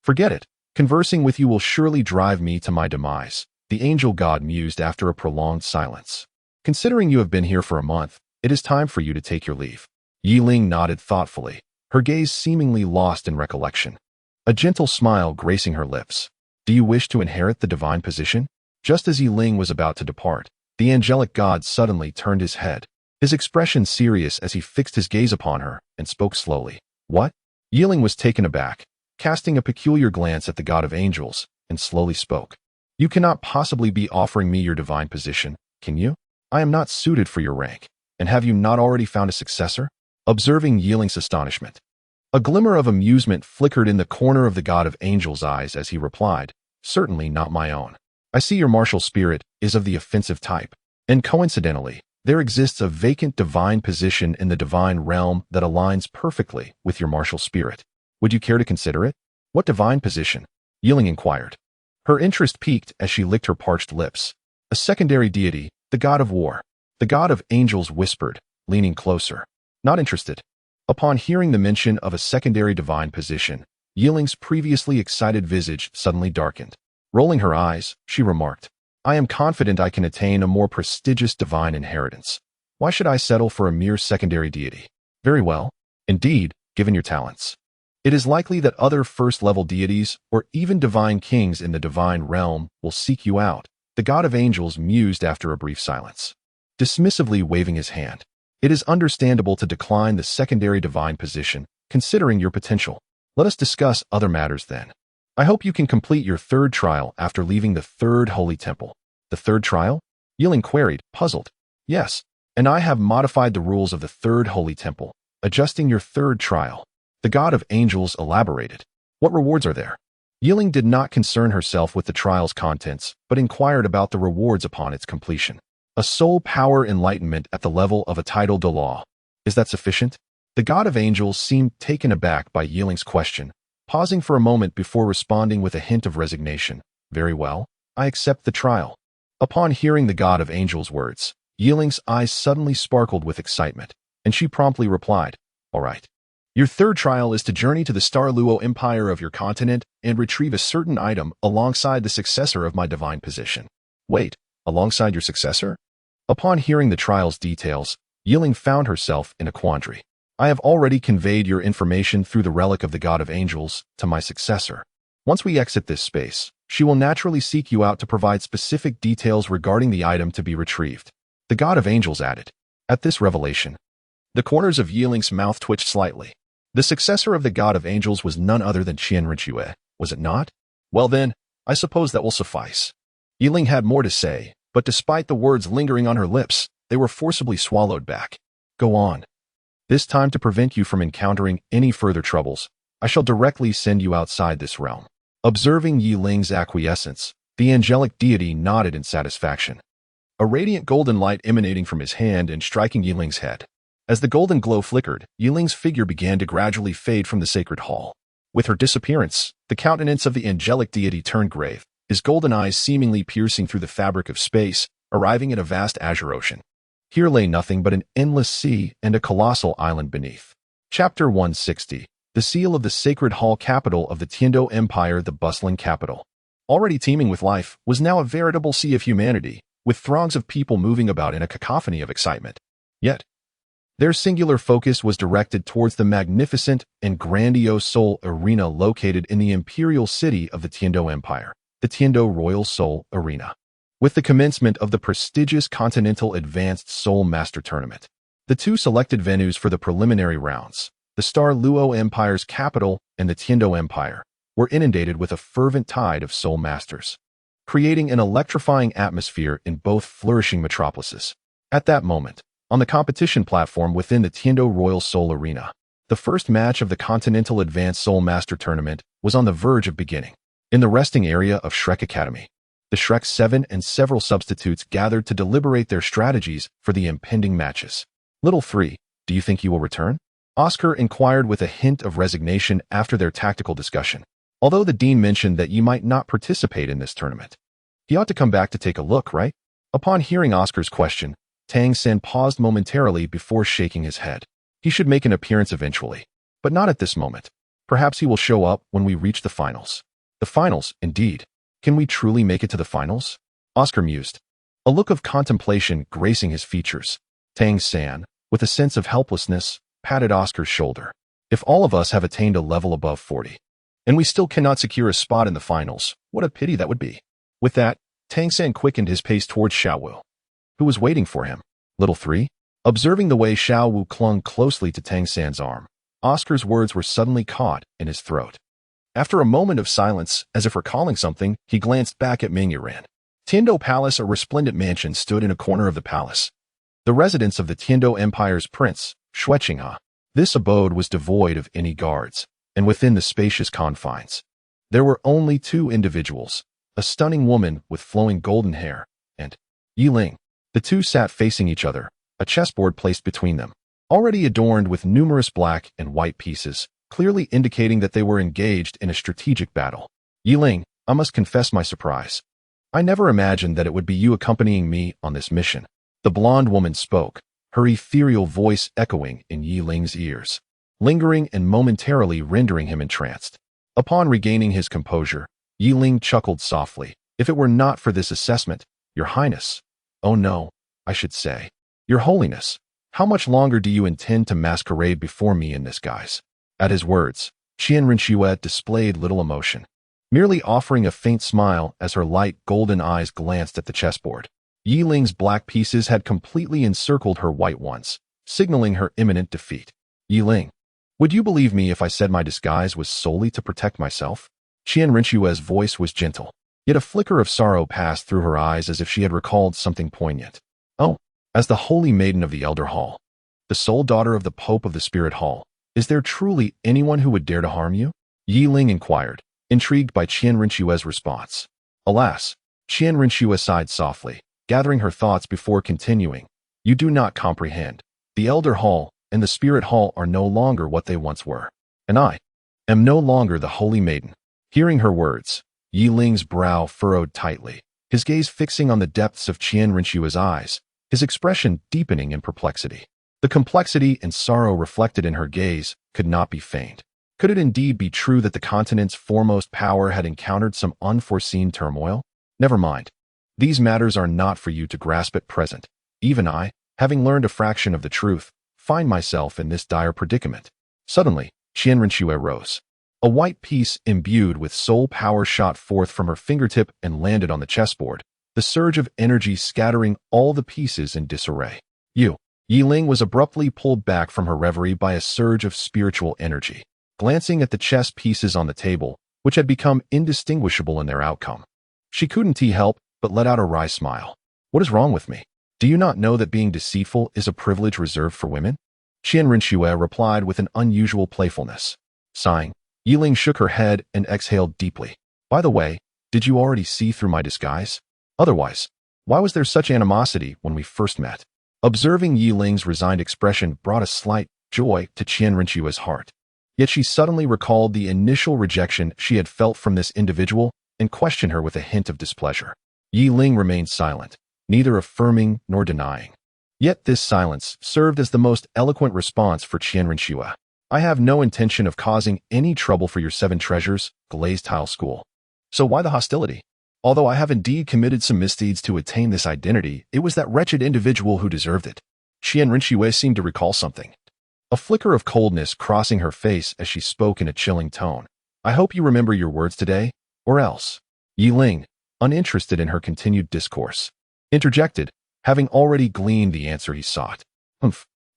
Forget it. Conversing with you will surely drive me to my demise, the angel god mused after a prolonged silence. Considering you have been here for a month, it is time for you to take your leave. Yiling nodded thoughtfully, her gaze seemingly lost in recollection, a gentle smile gracing her lips. Do you wish to inherit the divine position? Just as Yiling was about to depart, the angelic god suddenly turned his head, his expression serious as he fixed his gaze upon her and spoke slowly. What? Yiling was taken aback, casting a peculiar glance at the god of angels, and slowly spoke. You cannot possibly be offering me your divine position, can you? I am not suited for your rank. And have you not already found a successor? Observing Yiling's astonishment, a glimmer of amusement flickered in the corner of the god of angels' eyes as he replied, certainly not my own. I see your martial spirit is of the offensive type, and coincidentally, there exists a vacant divine position in the divine realm that aligns perfectly with your martial spirit. Would you care to consider it? What divine position? Yiling inquired. Her interest piqued as she licked her parched lips. A secondary deity, the god of war. The god of angels whispered, leaning closer. Not interested. Upon hearing the mention of a secondary divine position, Yiling's previously excited visage suddenly darkened. Rolling her eyes, she remarked, I am confident I can attain a more prestigious divine inheritance. Why should I settle for a mere secondary deity? Very well. Indeed, given your talents. It is likely that other first-level deities, or even divine kings in the divine realm, will seek you out, the god of angels mused after a brief silence, dismissively waving his hand. It is understandable to decline the secondary divine position, considering your potential. Let us discuss other matters then. I hope you can complete your third trial after leaving the third holy temple. The third trial? Yiling queried, puzzled. Yes, and I have modified the rules of the third holy temple, adjusting your third trial. The god of angels elaborated. What rewards are there? Yiling did not concern herself with the trial's contents, but inquired about the rewards upon its completion. A soul power enlightenment at the level of a title Douluo. Is that sufficient? The god of angels seemed taken aback by Yiling's question, pausing for a moment before responding with a hint of resignation. Very well, I accept the trial. Upon hearing the god of angels' words, Yiling's eyes suddenly sparkled with excitement, and she promptly replied, all right. Your third trial is to journey to the Douluo empire of your continent and retrieve a certain item alongside the successor of my divine position. Wait, alongside your successor? Upon hearing the trial's details, Yiling found herself in a quandary. I have already conveyed your information through the relic of the god of angels to my successor. Once we exit this space, she will naturally seek you out to provide specific details regarding the item to be retrieved. The god of angels added. At this revelation, the corners of Yiling's mouth twitched slightly. The successor of the god of angels was none other than Qian Richue, was it not? Well then, I suppose that will suffice. Yiling had more to say, but despite the words lingering on her lips, they were forcibly swallowed back. Go on. This time, to prevent you from encountering any further troubles, I shall directly send you outside this realm. Observing Yiling's acquiescence, the angelic deity nodded in satisfaction. A radiant golden light emanating from his hand and striking Yiling's head. As the golden glow flickered, Yiling's figure began to gradually fade from the sacred hall. With her disappearance, the countenance of the angelic deity turned grave, his golden eyes seemingly piercing through the fabric of space, arriving at a vast azure ocean. Here lay nothing but an endless sea and a colossal island beneath. Chapter 160. The seal of the sacred hall capital of the Tiando Empire. The bustling capital, already teeming with life, was now a veritable sea of humanity, with throngs of people moving about in a cacophony of excitement. Yet, their singular focus was directed towards the magnificent and grandiose Soul Arena located in the imperial city of the Tiando Empire, the Tiando Royal Soul Arena. With the commencement of the prestigious Continental Advanced Soul Master Tournament, the two selected venues for the preliminary rounds, the Douluo Empire's capital and the Tiando Empire, were inundated with a fervent tide of Soul Masters, creating an electrifying atmosphere in both flourishing metropolises. At that moment, on the competition platform within the Tiando Royal Soul Arena, the first match of the Continental Advanced Soul Master Tournament was on the verge of beginning. In the resting area of Shrek Academy, the Shrek 7 and several substitutes gathered to deliberate their strategies for the impending matches. Little 3, do you think you will return? Oscar inquired with a hint of resignation after their tactical discussion. Although the dean mentioned that you might not participate in this tournament, he ought to come back to take a look, right? Upon hearing Oscar's question, Tang Sen paused momentarily before shaking his head. He should make an appearance eventually, but not at this moment. Perhaps he will show up when we reach the finals. The finals, indeed. Can we truly make it to the finals? Oscar mused, a look of contemplation gracing his features. Tang San, with a sense of helplessness, patted Oscar's shoulder. If all of us have attained a level above 40, and we still cannot secure a spot in the finals. What a pity that would be. With that, Tang San quickened his pace towards Xiao Wu, who was waiting for him. Little 3? Observing the way Xiao Wu clung closely to Tang San's arm, Oscar's words were suddenly caught in his throat. After a moment of silence, as if recalling something, he glanced back at Ming Yuran. Tiando Palace, a resplendent mansion, stood in a corner of the palace. The residence of the Tiando Empire's prince, Shuqinghe. This abode was devoid of any guards, and within the spacious confines, there were only 2 individuals, a stunning woman with flowing golden hair, and Yi Ling. The 2 sat facing each other, a chessboard placed between them, already adorned with numerous black and white pieces, clearly indicating that they were engaged in a strategic battle. Yi Ling, I must confess my surprise. I never imagined that it would be you accompanying me on this mission. The blonde woman spoke, her ethereal voice echoing in Yi Ling's ears, lingering and momentarily rendering him entranced. Upon regaining his composure, Yi Ling chuckled softly. If it were not for this assessment, Your Highness, oh no, I should say, Your Holiness, how much longer do you intend to masquerade before me in this guise? At his words, Qian Rinxue displayed little emotion, merely offering a faint smile as her light golden eyes glanced at the chessboard. Yi Ling's black pieces had completely encircled her white ones, signaling her imminent defeat. Yi Ling, would you believe me if I said my disguise was solely to protect myself? Qian Rinxue's voice was gentle, yet a flicker of sorrow passed through her eyes as if she had recalled something poignant. Oh, as the holy maiden of the Elder Hall, the sole daughter of the Pope of the Spirit Hall, is there truly anyone who would dare to harm you? Yi Ling inquired, intrigued by Qian Rinxue's response. Alas, Qian Rinxue sighed softly, gathering her thoughts before continuing. You do not comprehend. The Elder Hall and the Spirit Hall are no longer what they once were. And I am no longer the Holy Maiden. Hearing her words, Yi Ling's brow furrowed tightly, his gaze fixing on the depths of Qian Rinxue's eyes, his expression deepening in perplexity. The complexity and sorrow reflected in her gaze could not be feigned. Could it indeed be true that the continent's foremost power had encountered some unforeseen turmoil? Never mind. These matters are not for you to grasp at present. Even I, having learned a fraction of the truth, find myself in this dire predicament. Suddenly, Qian Rinxue rose. A white piece imbued with soul power shot forth from her fingertip and landed on the chessboard, the surge of energy scattering all the pieces in disarray. Yi Ling was abruptly pulled back from her reverie by a surge of spiritual energy, glancing at the chess pieces on the table, which had become indistinguishable in their outcome. She couldn't help but let out a wry smile. What is wrong with me? Do you not know that being deceitful is a privilege reserved for women? Qian Rinxue replied with an unusual playfulness. Sighing, Yi Ling shook her head and exhaled deeply. By the way, did you already see through my disguise? Otherwise, why was there such animosity when we first met? Observing Yi Ling's resigned expression brought a slight joy to Qian Rinxue's heart. Yet she suddenly recalled the initial rejection she had felt from this individual and questioned her with a hint of displeasure. Yi Ling remained silent, neither affirming nor denying. Yet this silence served as the most eloquent response for Qian Rinxue. I have no intention of causing any trouble for your 7 treasures, glazed tile school. So why the hostility? Although I have indeed committed some misdeeds to attain this identity, it was that wretched individual who deserved it. Qian Rinxue seemed to recall something. A flicker of coldness crossing her face as she spoke in a chilling tone. I hope you remember your words today, or else. Yi Ling, uninterested in her continued discourse, interjected, having already gleaned the answer he sought.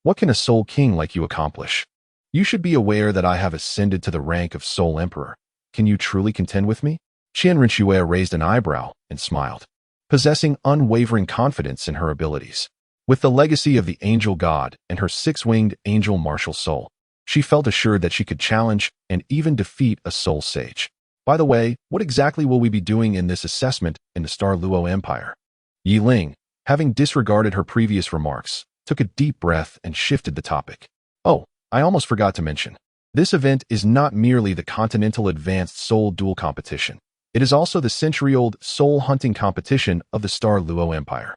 What can a soul king like you accomplish? You should be aware that I have ascended to the rank of soul emperor. Can you truly contend with me? Qian Rinxue raised an eyebrow and smiled, possessing unwavering confidence in her abilities. With the legacy of the angel god and her 6-winged angel martial soul, she felt assured that she could challenge and even defeat a soul sage. By the way, what exactly will we be doing in this assessment in the Star Luo Empire? Yi Ling, having disregarded her previous remarks, took a deep breath and shifted the topic. Oh, I almost forgot to mention. This event is not merely the Continental Advanced Soul Duel Competition. It is also the century-old soul hunting competition of the Star Luo Empire.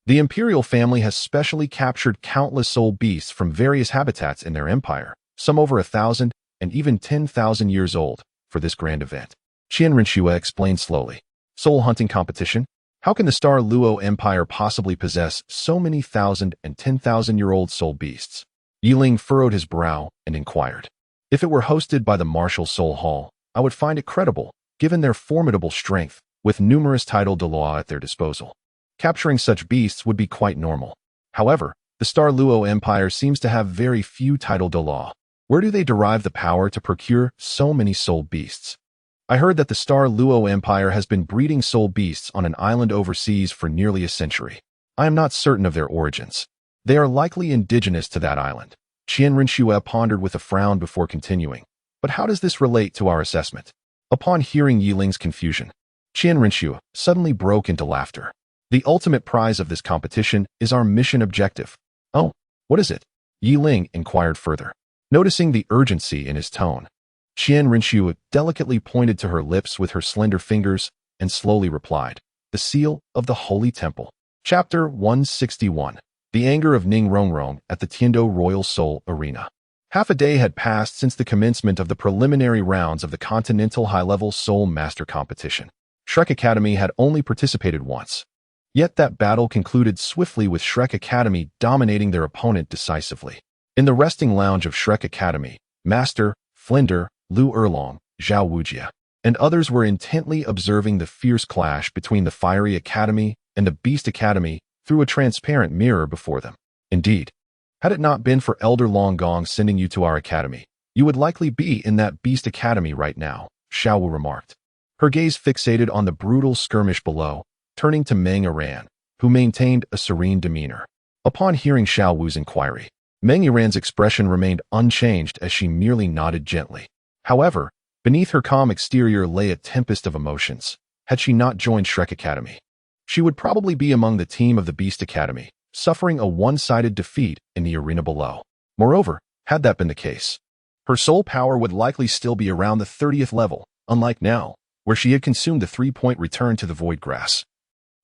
The imperial family has specially captured countless soul beasts from various habitats in their empire, some over 1,000 and even 10,000 years old, for this grand event. Qian Rinxue explained slowly. Soul hunting competition? How can the Star Luo Empire possibly possess so many 1,000 and 10,000-year-old soul beasts? Yi Ling furrowed his brow and inquired. If it were hosted by the Martial Soul Hall, I would find it credible, given their formidable strength, with numerous title Douluo at their disposal. Capturing such beasts would be quite normal. However, the Star Luo Empire seems to have very few title Douluo. Where do they derive the power to procure so many soul beasts? I heard that the Star Luo Empire has been breeding soul beasts on an island overseas for nearly a century. I am not certain of their origins. They are likely indigenous to that island. Qian Rinxue pondered with a frown before continuing. But how does this relate to our assessment? Upon hearing Yiling's confusion, Qian Rinxue suddenly broke into laughter. The ultimate prize of this competition is our mission objective. Oh, what is it? Yiling inquired further. Noticing the urgency in his tone, Qian Rinxue delicately pointed to her lips with her slender fingers and slowly replied, "The seal of the Holy Temple." Chapter 161. The anger of Ning Rongrong at the Tiando Royal Soul Arena. Half a day had passed since the commencement of the preliminary rounds of the Continental High-Level Soul Master Competition. Shrek Academy had only participated once. Yet that battle concluded swiftly with Shrek Academy dominating their opponent decisively. In the resting lounge of Shrek Academy, Master, Flinder, Lu Erlong, Zhao Wujia, and others were intently observing the fierce clash between the Fiery Academy and the Beast Academy through a transparent mirror before them. Indeed, had it not been for Elder Long Gong sending you to our academy, you would likely be in that Beast Academy right now, Xiao Wu remarked. Her gaze fixated on the brutal skirmish below, turning to Meng Iran, who maintained a serene demeanor. Upon hearing Xiao Wu's inquiry, Meng Iran's expression remained unchanged as she merely nodded gently. However, beneath her calm exterior lay a tempest of emotions. Had she not joined Shrek Academy, she would probably be among the team of the Beast Academy, suffering a one-sided defeat in the arena below. Moreover, had that been the case, her soul power would likely still be around the 30th level, unlike now, where she had consumed the 3-point return to the Void Grass,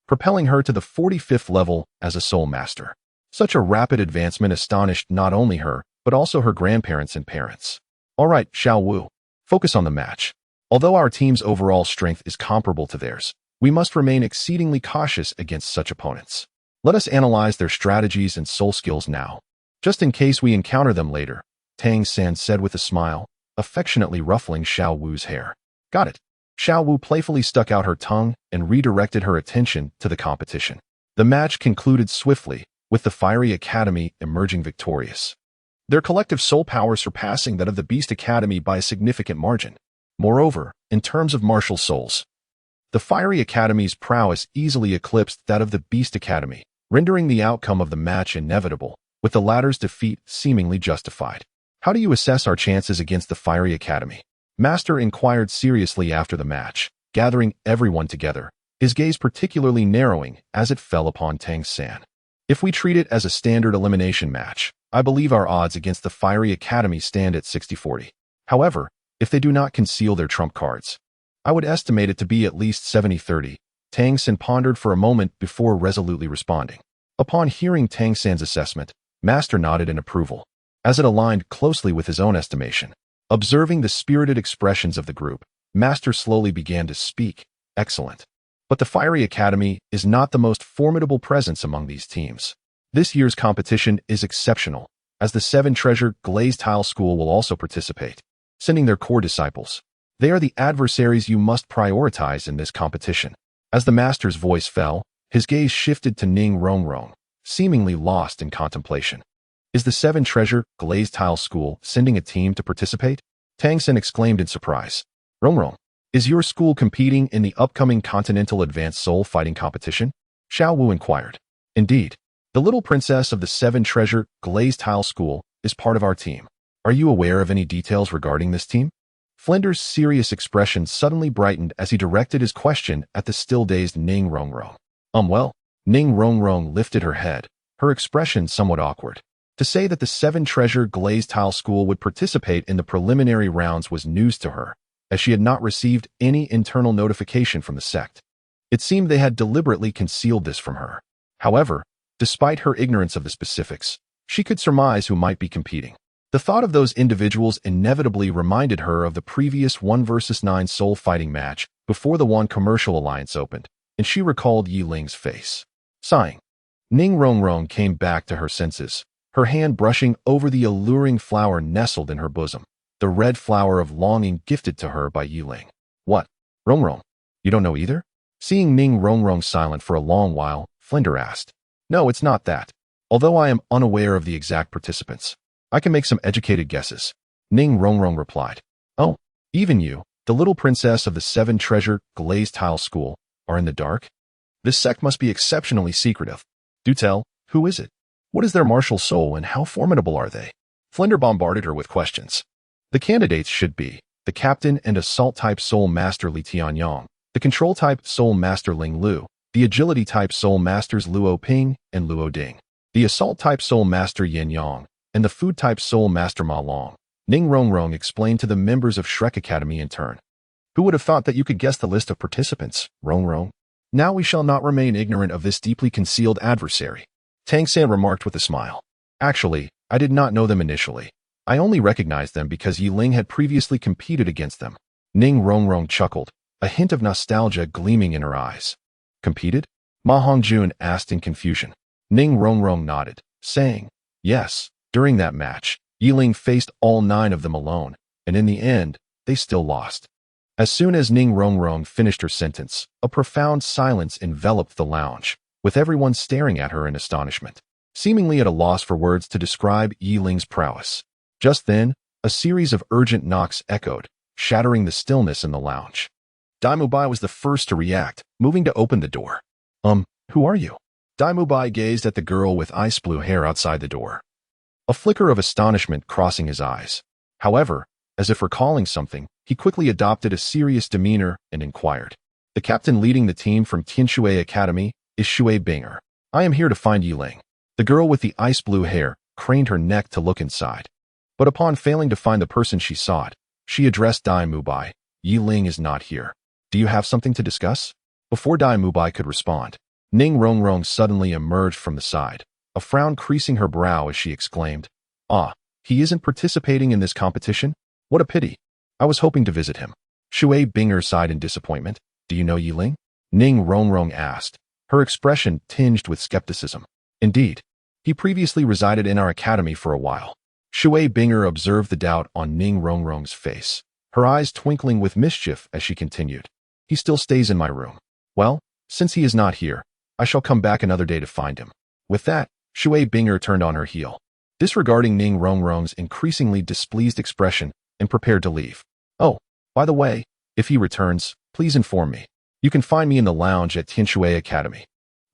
propelling her to the 45th level as a soul master. Such a rapid advancement astonished not only her, but also her grandparents and parents. All right, Xiao Wu, focus on the match. Although our team's overall strength is comparable to theirs, we must remain exceedingly cautious against such opponents. Let us analyze their strategies and soul skills now, just in case we encounter them later, Tang San said with a smile, affectionately ruffling Xiao Wu's hair. Got it. Xiao Wu playfully stuck out her tongue and redirected her attention to the competition. The match concluded swiftly, with the Fiery Academy emerging victorious, their collective soul power surpassing that of the Beast Academy by a significant margin. Moreover, in terms of martial souls, the Fiery Academy's prowess easily eclipsed that of the Beast Academy, rendering the outcome of the match inevitable, with the latter's defeat seemingly justified. How do you assess our chances against the Fiery Academy? Master inquired seriously after the match, gathering everyone together, his gaze particularly narrowing as it fell upon Tang San. If we treat it as a standard elimination match, I believe our odds against the Fiery Academy stand at 60-40. However, if they do not conceal their trump cards, I would estimate it to be at least 70-30. Tang San pondered for a moment before resolutely responding. Upon hearing Tang San's assessment, Master nodded in approval, as it aligned closely with his own estimation. Observing the spirited expressions of the group, Master slowly began to speak. Excellent. But the Fiery Academy is not the most formidable presence among these teams. This year's competition is exceptional, as the 7 Treasure Glazed Tile School will also participate, sending their core disciples. They are the adversaries you must prioritize in this competition. As the Master's voice fell, his gaze shifted to Ning Rongrong, seemingly lost in contemplation. Is the 7 Treasure Glazed Tile School sending a team to participate? Tang San exclaimed in surprise. Rongrong, is your school competing in the upcoming Continental Advanced Soul Fighting Competition? Xiao Wu inquired. Indeed. The little princess of the 7 Treasure Glazed Tile School is part of our team. Are you aware of any details regarding this team? Flinder's serious expression suddenly brightened as he directed his question at the still-dazed Ning Rongrong. Well, Ning Rongrong lifted her head, her expression somewhat awkward. To say that the 7 Treasure Glazed Tile School would participate in the preliminary rounds was news to her, as she had not received any internal notification from the sect. It seemed they had deliberately concealed this from her. However, despite her ignorance of the specifics, she could surmise who might be competing. The thought of those individuals inevitably reminded her of the previous 1 vs 9 soul fighting match before the One Commercial Alliance opened, and she recalled Yi Ling's face. Sighing, Ning Rongrong came back to her senses, her hand brushing over the alluring flower nestled in her bosom. the red flower of longing gifted to her by Yiling. What? Rongrong? You don't know either? Seeing Ning Rongrong silent for a long while, Flinder asked. No, it's not that. Although I am unaware of the exact participants, I can make some educated guesses. Ning Rongrong replied. Oh, even you, the little princess of the 7 treasure glazed tile school, are in the dark? This sect must be exceptionally secretive. Do tell, who is it? What is their martial soul and how formidable are they? Flinder bombarded her with questions. The candidates should be the captain and assault-type soul master Li Tianyang, the control-type soul master Ling Lu, the agility-type soul masters Luo Ping and Luo Ding, the assault-type soul master Yin Yang, and the food-type soul master Ma Long. Ning Rongrong explained to the members of Shrek Academy in turn. Who would have thought that you could guess the list of participants, Rongrong? Now we shall not remain ignorant of this deeply concealed adversary. Tang San remarked with a smile. Actually, I did not know them initially. I only recognized them because Yiling had previously competed against them. Ning Rongrong chuckled, a hint of nostalgia gleaming in her eyes. Competed? Ma Hongjun asked in confusion. Ning Rongrong nodded, saying, yes, during that match, Yiling faced all 9 of them alone, and in the end, they still lost. As soon as Ning Rongrong finished her sentence, a profound silence enveloped the lounge, with everyone staring at her in astonishment, seemingly at a loss for words to describe Yiling's prowess. Just then, a series of urgent knocks echoed, shattering the stillness in the lounge. Dai Mubai was the first to react, moving to open the door. Who are you? Dai Mubai gazed at the girl with ice blue hair outside the door, a flicker of astonishment crossing his eyes. However, as if recalling something, he quickly adopted a serious demeanor and inquired. The captain leading the team from Tianshui Academy is Shui Binger. I am here to find Yiling. The girl with the ice blue hair craned her neck to look inside. But upon failing to find the person she sought, she addressed Dai Mubai. Yiling is not here. Do you have something to discuss? Before Dai Mubai could respond, Ning Rongrong suddenly emerged from the side, a frown creasing her brow as she exclaimed, Ah, he isn't participating in this competition? What a pity. I was hoping to visit him. Shui Binger sighed in disappointment. Do you know Yiling? Ning Rongrong asked, her expression tinged with skepticism. Indeed, he previously resided in our academy for a while. Shui Binger observed the doubt on Ning Rongrong's face, her eyes twinkling with mischief as she continued. He still stays in my room. Well, since he is not here, I shall come back another day to find him. With that, Shui Binger turned on her heel, disregarding Ning Rongrong's increasingly displeased expression, and prepared to leave. Oh, by the way, if he returns, please inform me. You can find me in the lounge at Tianshui Academy.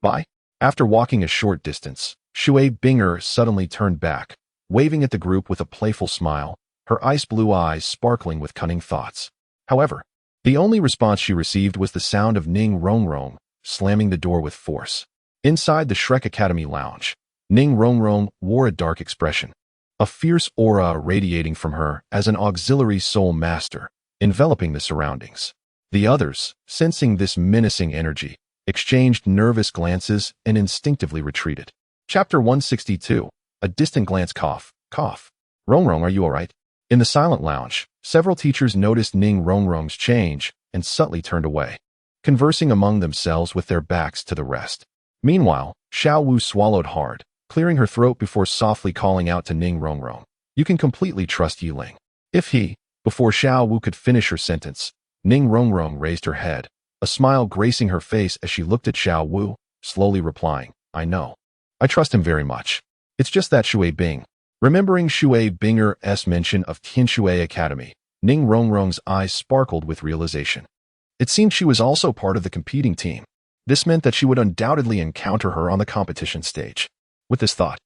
Bye. After walking a short distance, Shui Binger suddenly turned back, waving at the group with a playful smile, her ice blue eyes sparkling with cunning thoughts. However, the only response she received was the sound of Ning Rongrong slamming the door with force. Inside the Shrek Academy lounge, Ning Rongrong wore a dark expression, a fierce aura radiating from her as an auxiliary soul master, enveloping the surroundings. The others, sensing this menacing energy, exchanged nervous glances and instinctively retreated. Chapter 162. A distant glance cough. Rongrong, are you all right? In the silent lounge, several teachers noticed Ning Rongrong's change and subtly turned away, conversing among themselves with their backs to the rest. Meanwhile, Xiao Wu swallowed hard, clearing her throat before softly calling out to Ning Rongrong. You can completely trust Yiling. Before Xiao Wu could finish her sentence, Ning Rongrong raised her head, a smile gracing her face as she looked at Xiao Wu, slowly replying, I know. I trust him very much. It's just that Shui Bing. Remembering Shui Binger's mention of Tianshui Academy, Ning Rongrong's eyes sparkled with realization. It seemed she was also part of the competing team. This meant that she would undoubtedly encounter her on the competition stage. With this thought,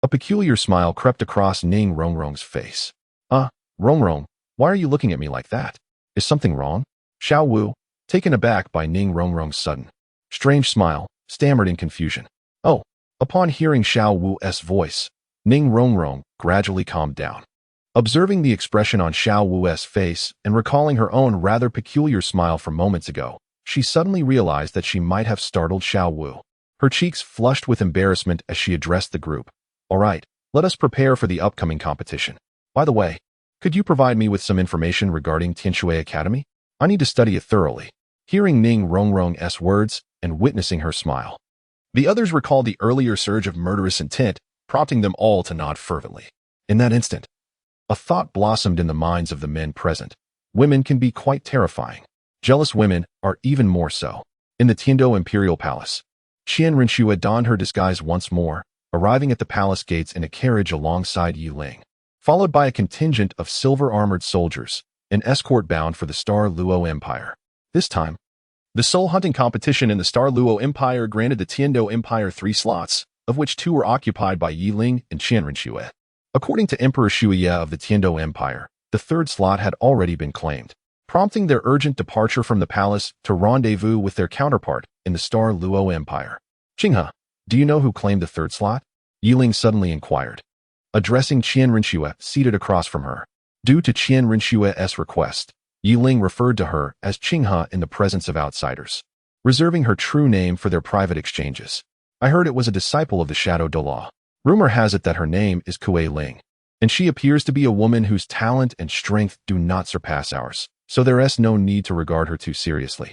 a peculiar smile crept across Ning Rongrong's face. Rongrong, why are you looking at me like that? Is something wrong? Xiao Wu, taken aback by Ning Rongrong's sudden, strange smile, stammered in confusion. Oh, upon hearing Xiao Wu's voice, Ning Rongrong gradually calmed down. Observing the expression on Xiao Wu's face and recalling her own rather peculiar smile from moments ago, she suddenly realized that she might have startled Xiao Wu. Her cheeks flushed with embarrassment as she addressed the group. All right, let us prepare for the upcoming competition. By the way, could you provide me with some information regarding Tianshui Academy? I need to study it thoroughly. Hearing Ning Rongrong's words and witnessing her smile, the others recalled the earlier surge of murderous intent, prompting them all to nod fervently. In that instant, A thought blossomed in the minds of the men present. Women can be quite terrifying. Jealous women are even more so. In the Tiando Imperial Palace, Qian Rinxue donned her disguise once more, arriving at the palace gates in a carriage alongside Yi Ling, followed by a contingent of silver-armored soldiers, an escort bound for the Star Luo Empire. This time, the soul hunting competition in the Star Luo Empire granted the Tiando Empire 3 slots, of which 2 were occupied by Yi Ling and Qian Rinxue. According to Emperor Shuya of the Tiando Empire, the 3rd slot had already been claimed, prompting their urgent departure from the palace to rendezvous with their counterpart in the Star Luo Empire. Qinghe, do you know who claimed the 3rd slot? Yi Ling suddenly inquired, addressing Qian Rinxue seated across from her. Due to Qian Rinxue's request, Yi Ling referred to her as Qinghe in the presence of outsiders, reserving her true name for their private exchanges. I heard it was a disciple of the Shadow Douluo. Rumor has it that her name is Kuei Ling, and she appears to be a woman whose talent and strength do not surpass ours, so there is no need to regard her too seriously.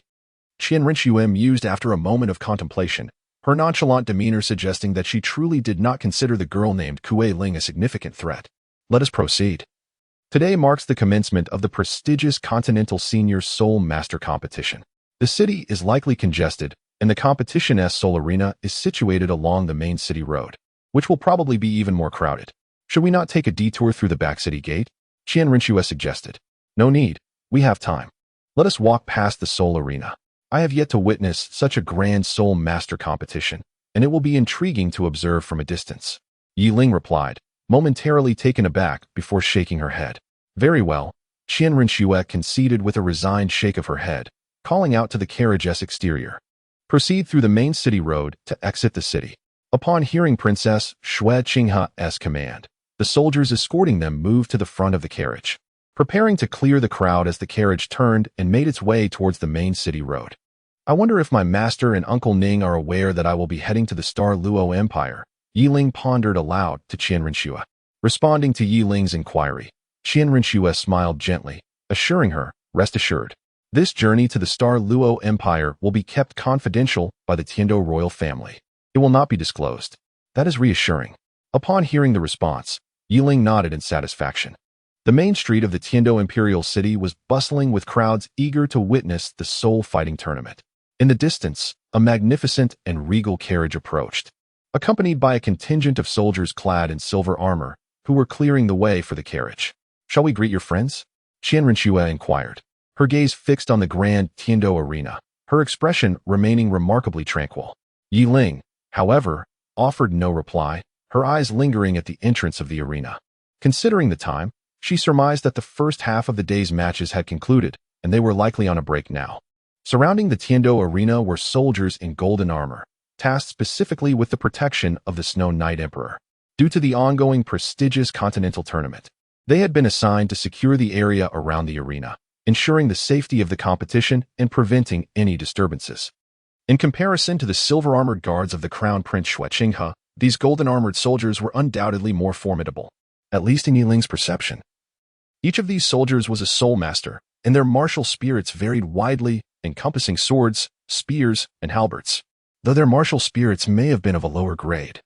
Qian Rinxue mused after a moment of contemplation, her nonchalant demeanor suggesting that she truly did not consider the girl named Kuei Ling a significant threat. Let us proceed. Today marks the commencement of the prestigious Continental Senior Soul Master Competition. The city is likely congested, and the competition's Soul Arena is situated along the main city road, which will probably be even more crowded. Should we not take a detour through the back city gate? Qian Rinxue suggested. No need. We have time. Let us walk past the Soul Arena. I have yet to witness such a grand Soul Master competition, and it will be intriguing to observe from a distance. Yi Ling replied, momentarily taken aback before shaking her head. Very well. Qian Rinxue conceded with a resigned shake of her head, calling out to the carriage's exterior. Proceed through the main city road to exit the city. Upon hearing Princess Shui Qinghe's command, the soldiers escorting them moved to the front of the carriage, preparing to clear the crowd as the carriage turned and made its way towards the main city road. I wonder if my master and Uncle Ning are aware that I will be heading to the Star Luo Empire, Yi Ling pondered aloud to Qian Rinxue. Responding to Yi Ling's inquiry, Qian Rinxue smiled gently, assuring her, rest assured, this journey to the Star Luo Empire will be kept confidential by the Tiando royal family. It will not be disclosed. That is reassuring. Upon hearing the response, Yi Ling nodded in satisfaction. The main street of the Tiando Imperial City was bustling with crowds eager to witness the soul fighting tournament. In the distance, a magnificent and regal carriage approached, accompanied by a contingent of soldiers clad in silver armor, who were clearing the way for the carriage. Shall we greet your friends? Qian Rinxue inquired, her gaze fixed on the grand Tiando arena, her expression remaining remarkably tranquil. Yi Ling, however, offered no reply, her eyes lingering at the entrance of the arena. Considering the time, she surmised that the first half of the day's matches had concluded, and they were likely on a break now. Surrounding the Tiando arena were soldiers in golden armor, tasked specifically with the protection of the Snow Knight Emperor. Due to the ongoing prestigious continental tournament, they had been assigned to secure the area around the arena, ensuring the safety of the competition and preventing any disturbances. In comparison to the silver-armored guards of the Crown Prince Shui Qinghe, these golden-armored soldiers were undoubtedly more formidable, at least in Yi Ling's perception. Each of these soldiers was a soul master, and their martial spirits varied widely, encompassing swords, spears, and halberds, though their martial spirits may have been of a lower grade.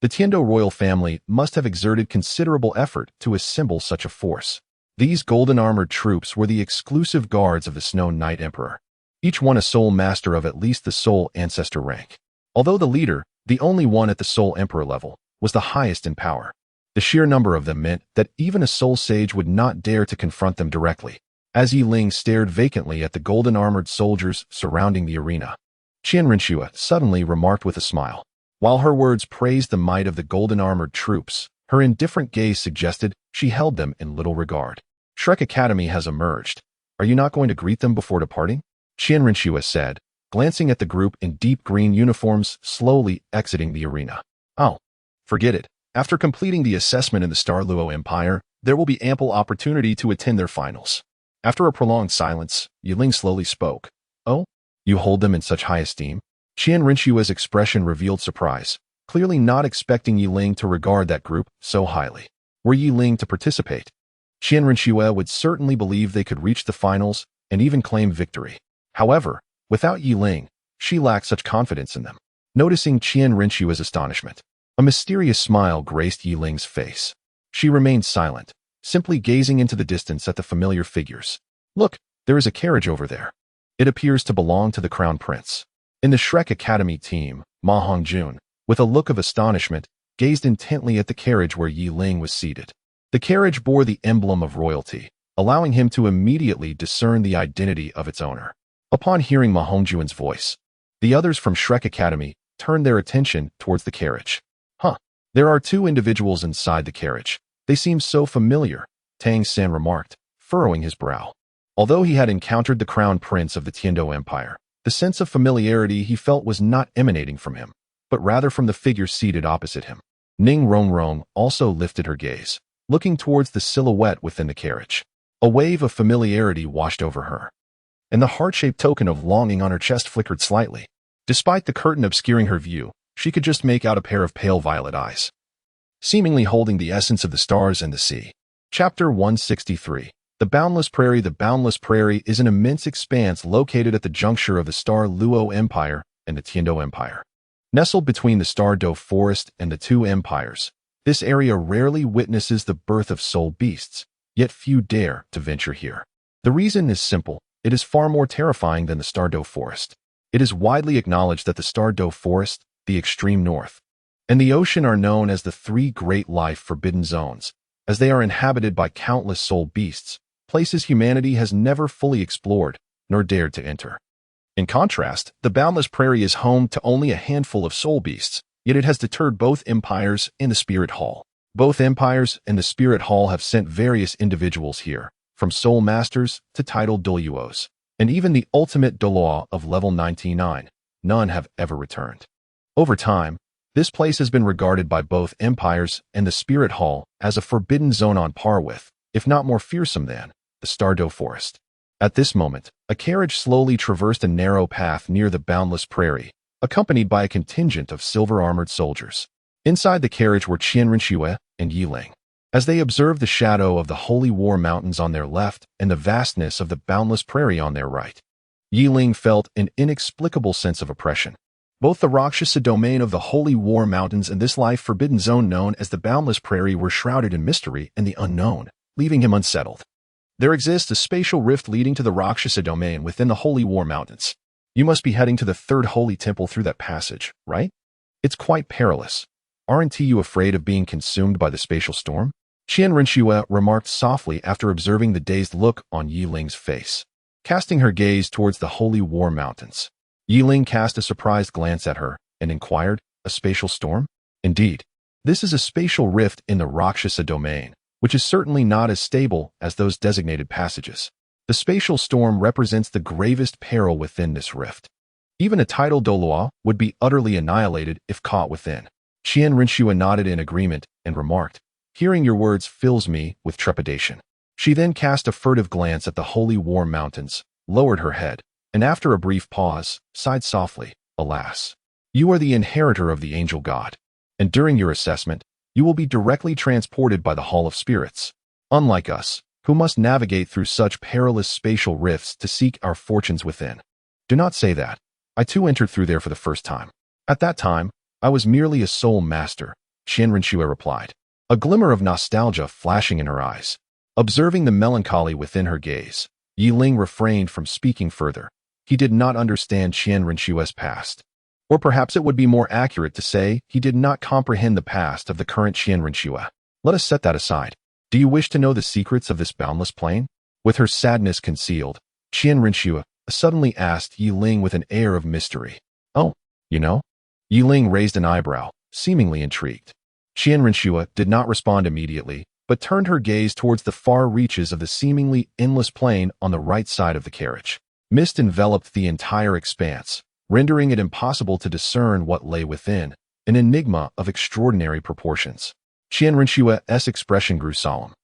The Tiando royal family must have exerted considerable effort to assemble such a force. These golden-armored troops were the exclusive guards of the Snow Knight Emperor, each one a soul master of at least the soul ancestor rank. Although the leader, the only one at the soul emperor level, was the highest in power, the sheer number of them meant that even a soul sage would not dare to confront them directly. As Yi Ling stared vacantly at the golden-armored soldiers surrounding the arena, Qian Rinxue suddenly remarked with a smile. While her words praised the might of the golden-armored troops, her indifferent gaze suggested she held them in little regard. Shrek Academy has emerged. Are you not going to greet them before departing? Qian Rinxue said, glancing at the group in deep green uniforms slowly exiting the arena. Oh, forget it. After completing the assessment in the Star Luo Empire, there will be ample opportunity to attend their finals. After a prolonged silence, Yi Ling slowly spoke. Oh, you hold them in such high esteem? Qian Rinxue's expression revealed surprise, clearly not expecting Yi Ling to regard that group so highly. Were Yi Ling to participate, Qian Rinxue would certainly believe they could reach the finals and even claim victory. However, without Yi Ling, she lacked such confidence in them. Noticing Qian Rinxue's astonishment, a mysterious smile graced Yi Ling's face. She remained silent, simply gazing into the distance at the familiar figures. Look, there is a carriage over there. It appears to belong to the Crown Prince. In the Shrek Academy team, Ma Hongjun, with a look of astonishment, gazed intently at the carriage where Yi Ling was seated. The carriage bore the emblem of royalty, allowing him to immediately discern the identity of its owner. Upon hearing Ma Hongjun's voice, the others from Shrek Academy turned their attention towards the carriage. There are two individuals inside the carriage. They seem so familiar, Tang San remarked, furrowing his brow. Although he had encountered the Crown Prince of the Tiando Empire, the sense of familiarity he felt was not emanating from him, but rather from the figure seated opposite him. Ning Rongrong also lifted her gaze, looking towards the silhouette within the carriage. A wave of familiarity washed over her, and the heart-shaped token of longing on her chest flickered slightly. Despite the curtain obscuring her view, she could just make out a pair of pale violet eyes, seemingly holding the essence of the stars and the sea. Chapter 163. The Boundless Prairie. The Boundless Prairie is an immense expanse located at the juncture of the Douluo Empire and the Tiando Empire. Nestled between the Douluo Forest and the two empires, this area rarely witnesses the birth of soul beasts, yet few dare to venture here. The reason is simple. It is far more terrifying than the Douluo Forest. It is widely acknowledged that the Douluo Forest, the extreme north, and the ocean are known as the three great life forbidden zones, as they are inhabited by countless soul beasts, places humanity has never fully explored nor dared to enter. In contrast, the Boundless Prairie is home to only a handful of soul beasts, yet it has deterred both empires and the Spirit Hall. Both empires and the Spirit Hall have sent various individuals here, from soul masters to titled Douluos, and even the ultimate Douluo of level 99. None have ever returned. Over time, this place has been regarded by both empires and the Spirit Hall as a forbidden zone on par with, if not more fearsome than, the Douluo Forest. At this moment, a carriage slowly traversed a narrow path near the Boundless Prairie, accompanied by a contingent of silver-armored soldiers. Inside the carriage were Qianrenxue and Yi Ling. As they observed the shadow of the Holy War Mountains on their left and the vastness of the Boundless Prairie on their right, Yi Ling felt an inexplicable sense of oppression. Both the Rakshasa domain of the Holy War Mountains and this life-forbidden zone known as the Boundless Prairie were shrouded in mystery and the unknown, leaving him unsettled. There exists a spatial rift leading to the Rakshasa domain within the Holy War Mountains. You must be heading to the third holy temple through that passage, right? It's quite perilous. Aren't you afraid of being consumed by the spatial storm? Qianrenxue remarked softly after observing the dazed look on Yi Ling's face. Casting her gaze towards the Holy War Mountains, Yi Ling cast a surprised glance at her and inquired, "A spatial storm?" Indeed, this is a spatial rift in the Rakshasa domain, which is certainly not as stable as those designated passages. The spatial storm represents the gravest peril within this rift. Even a titled Douluo would be utterly annihilated if caught within. Qianrenxue nodded in agreement and remarked, "Hearing your words fills me with trepidation." She then cast a furtive glance at the Holy War Mountains, lowered her head, and after a brief pause, sighed softly, "Alas, you are the inheritor of the angel god, and during your assessment, you will be directly transported by the Hall of Spirits. Unlike us, who must navigate through such perilous spatial rifts to seek our fortunes within." "Do not say that. I too entered through there for the first time. At that time, I was merely a soul master," Qianrenxue replied, a glimmer of nostalgia flashing in her eyes. Observing the melancholy within her gaze, Yi Ling refrained from speaking further. He did not understand Qianrenxue's past. Or perhaps it would be more accurate to say he did not comprehend the past of the current Qianrenxue. Let us set that aside. Do you wish to know the secrets of this boundless plain? With her sadness concealed, Qianrenxue suddenly asked Yi Ling with an air of mystery. "Oh, you know?" Yi Ling raised an eyebrow, seemingly intrigued. Qianrenxue did not respond immediately, but turned her gaze towards the far reaches of the seemingly endless plain on the right side of the carriage. Mist enveloped the entire expanse, rendering it impossible to discern what lay within, an enigma of extraordinary proportions. Qianrenxue's expression grew solemn,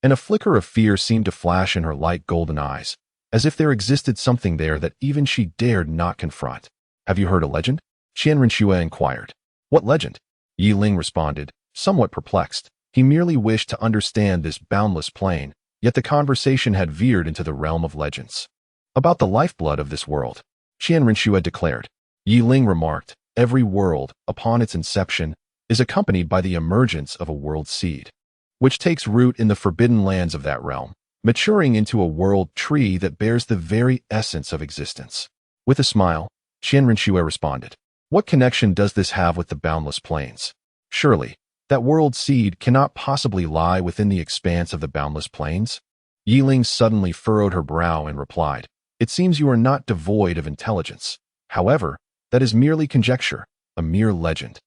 and a flicker of fear seemed to flash in her light golden eyes, as if there existed something there that even she dared not confront. "Have you heard a legend?" Qianrenxue inquired. "What legend?" Yi Ling responded, somewhat perplexed. He merely wished to understand this boundless plain, yet the conversation had veered into the realm of legends. "About the lifeblood of this world," Qianrenxue declared. Yi Ling remarked, "Every world, upon its inception, is accompanied by the emergence of a world seed. which takes root in the forbidden lands of that realm, maturing into a world tree that bears the very essence of existence. With a smile, Qianrenxue responded, "What connection does this have with the boundless plains? Surely, that world seed cannot possibly lie within the expanse of the boundless plains?" Yiling suddenly furrowed her brow and replied, "It seems you are not devoid of intelligence. However, that is merely conjecture, a mere legend."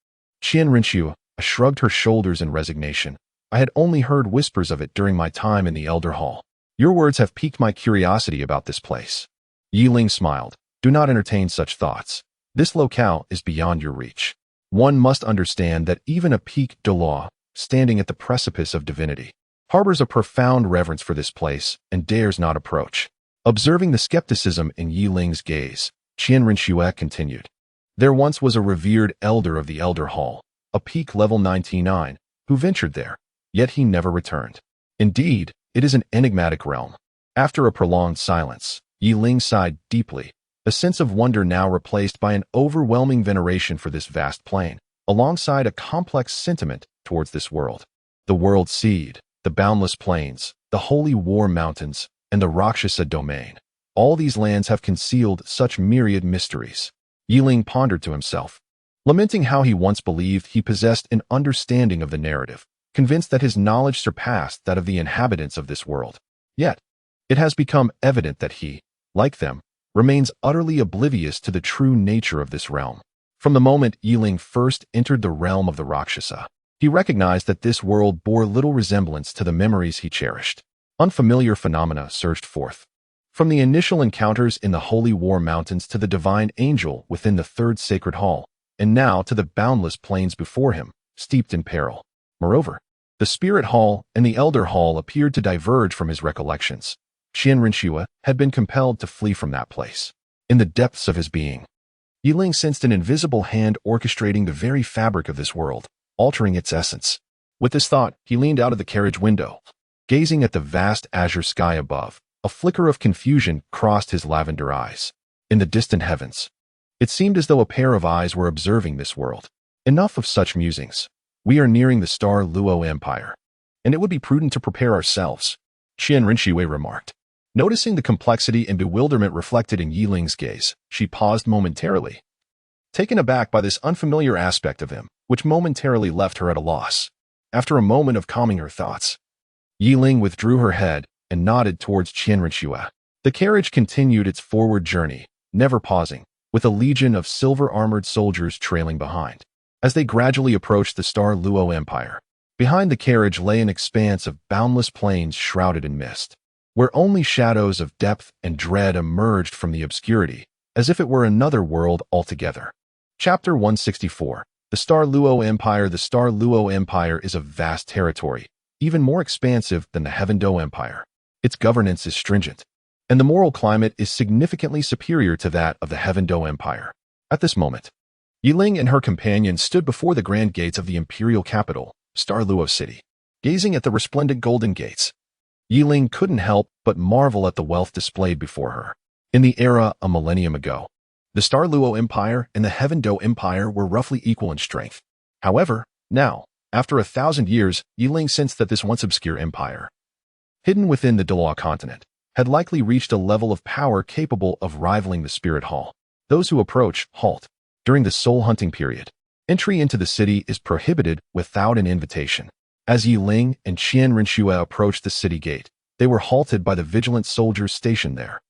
Qianrenxue shrugged her shoulders in resignation. "I had only heard whispers of it during my time in the Elder Hall. Your words have piqued my curiosity about this place." Yiling smiled. "Do not entertain such thoughts. This locale is beyond your reach. One must understand that even a peak Douluo, standing at the precipice of divinity, harbors a profound reverence for this place and dares not approach." Observing the skepticism in Yiling's gaze, Qianrenxue continued, "There once was a revered elder of the Elder Hall, a peak level 99, who ventured there, yet he never returned. Indeed, it is an enigmatic realm." After a prolonged silence, Yiling sighed deeply, a sense of wonder now replaced by an overwhelming veneration for this vast plain, alongside a complex sentiment towards this world. The world seed, the boundless plains, the holy war mountains, and the Rakshasa domain. All these lands have concealed such myriad mysteries. Yiling pondered to himself, lamenting how he once believed he possessed an understanding of the narrative, convinced that his knowledge surpassed that of the inhabitants of this world. Yet, it has become evident that he, like them, remains utterly oblivious to the true nature of this realm. From the moment Yiling first entered the realm of the Rakshasa, he recognized that this world bore little resemblance to the memories he cherished. Unfamiliar phenomena surged forth. From the initial encounters in the Holy War Mountains to the divine angel within the Third Sacred Hall, and now to the boundless plains before him, steeped in peril. Moreover, the Spirit Hall and the Elder Hall appeared to diverge from his recollections. Qianrenxue had been compelled to flee from that place. In the depths of his being, Yiling sensed an invisible hand orchestrating the very fabric of this world, altering its essence. With this thought, he leaned out of the carriage window. Gazing at the vast azure sky above, a flicker of confusion crossed his lavender eyes. In the distant heavens, it seemed as though a pair of eyes were observing this world. Enough of such musings. We are nearing the Star Luo Empire, and it would be prudent to prepare ourselves, Qianrenxue remarked. Noticing the complexity and bewilderment reflected in Yiling's gaze, she paused momentarily, taken aback by this unfamiliar aspect of him, which momentarily left her at a loss. After a moment of calming her thoughts, Yiling withdrew her head and nodded towards Qianrenxue. The carriage continued its forward journey, never pausing, with a legion of silver-armored soldiers trailing behind. As they gradually approached the Star Luo Empire, behind the carriage lay an expanse of boundless plains shrouded in mist, where only shadows of depth and dread emerged from the obscurity, as if it were another world altogether. Chapter 164. The Star Luo Empire. The Star Luo Empire is a vast territory, even more expansive than the Heaven Do Empire. Its governance is stringent, and the moral climate is significantly superior to that of the Heaven Do Empire. At this moment, Yiling and her companion stood before the grand gates of the imperial capital, Star Luo City. Gazing at the resplendent golden gates, Yiling couldn't help but marvel at the wealth displayed before her. In the era a millennium ago, the Star Luo Empire and the Heaven Do Empire were roughly equal in strength. However, now, after 1,000 years, Yiling sensed that this once obscure empire, hidden within the Douluo continent, had likely reached a level of power capable of rivaling the Spirit Hall. Those who approach, halt. During the soul hunting period, entry into the city is prohibited without an invitation. As Yiling and Qianrenxue approached the city gate, they were halted by the vigilant soldiers stationed there.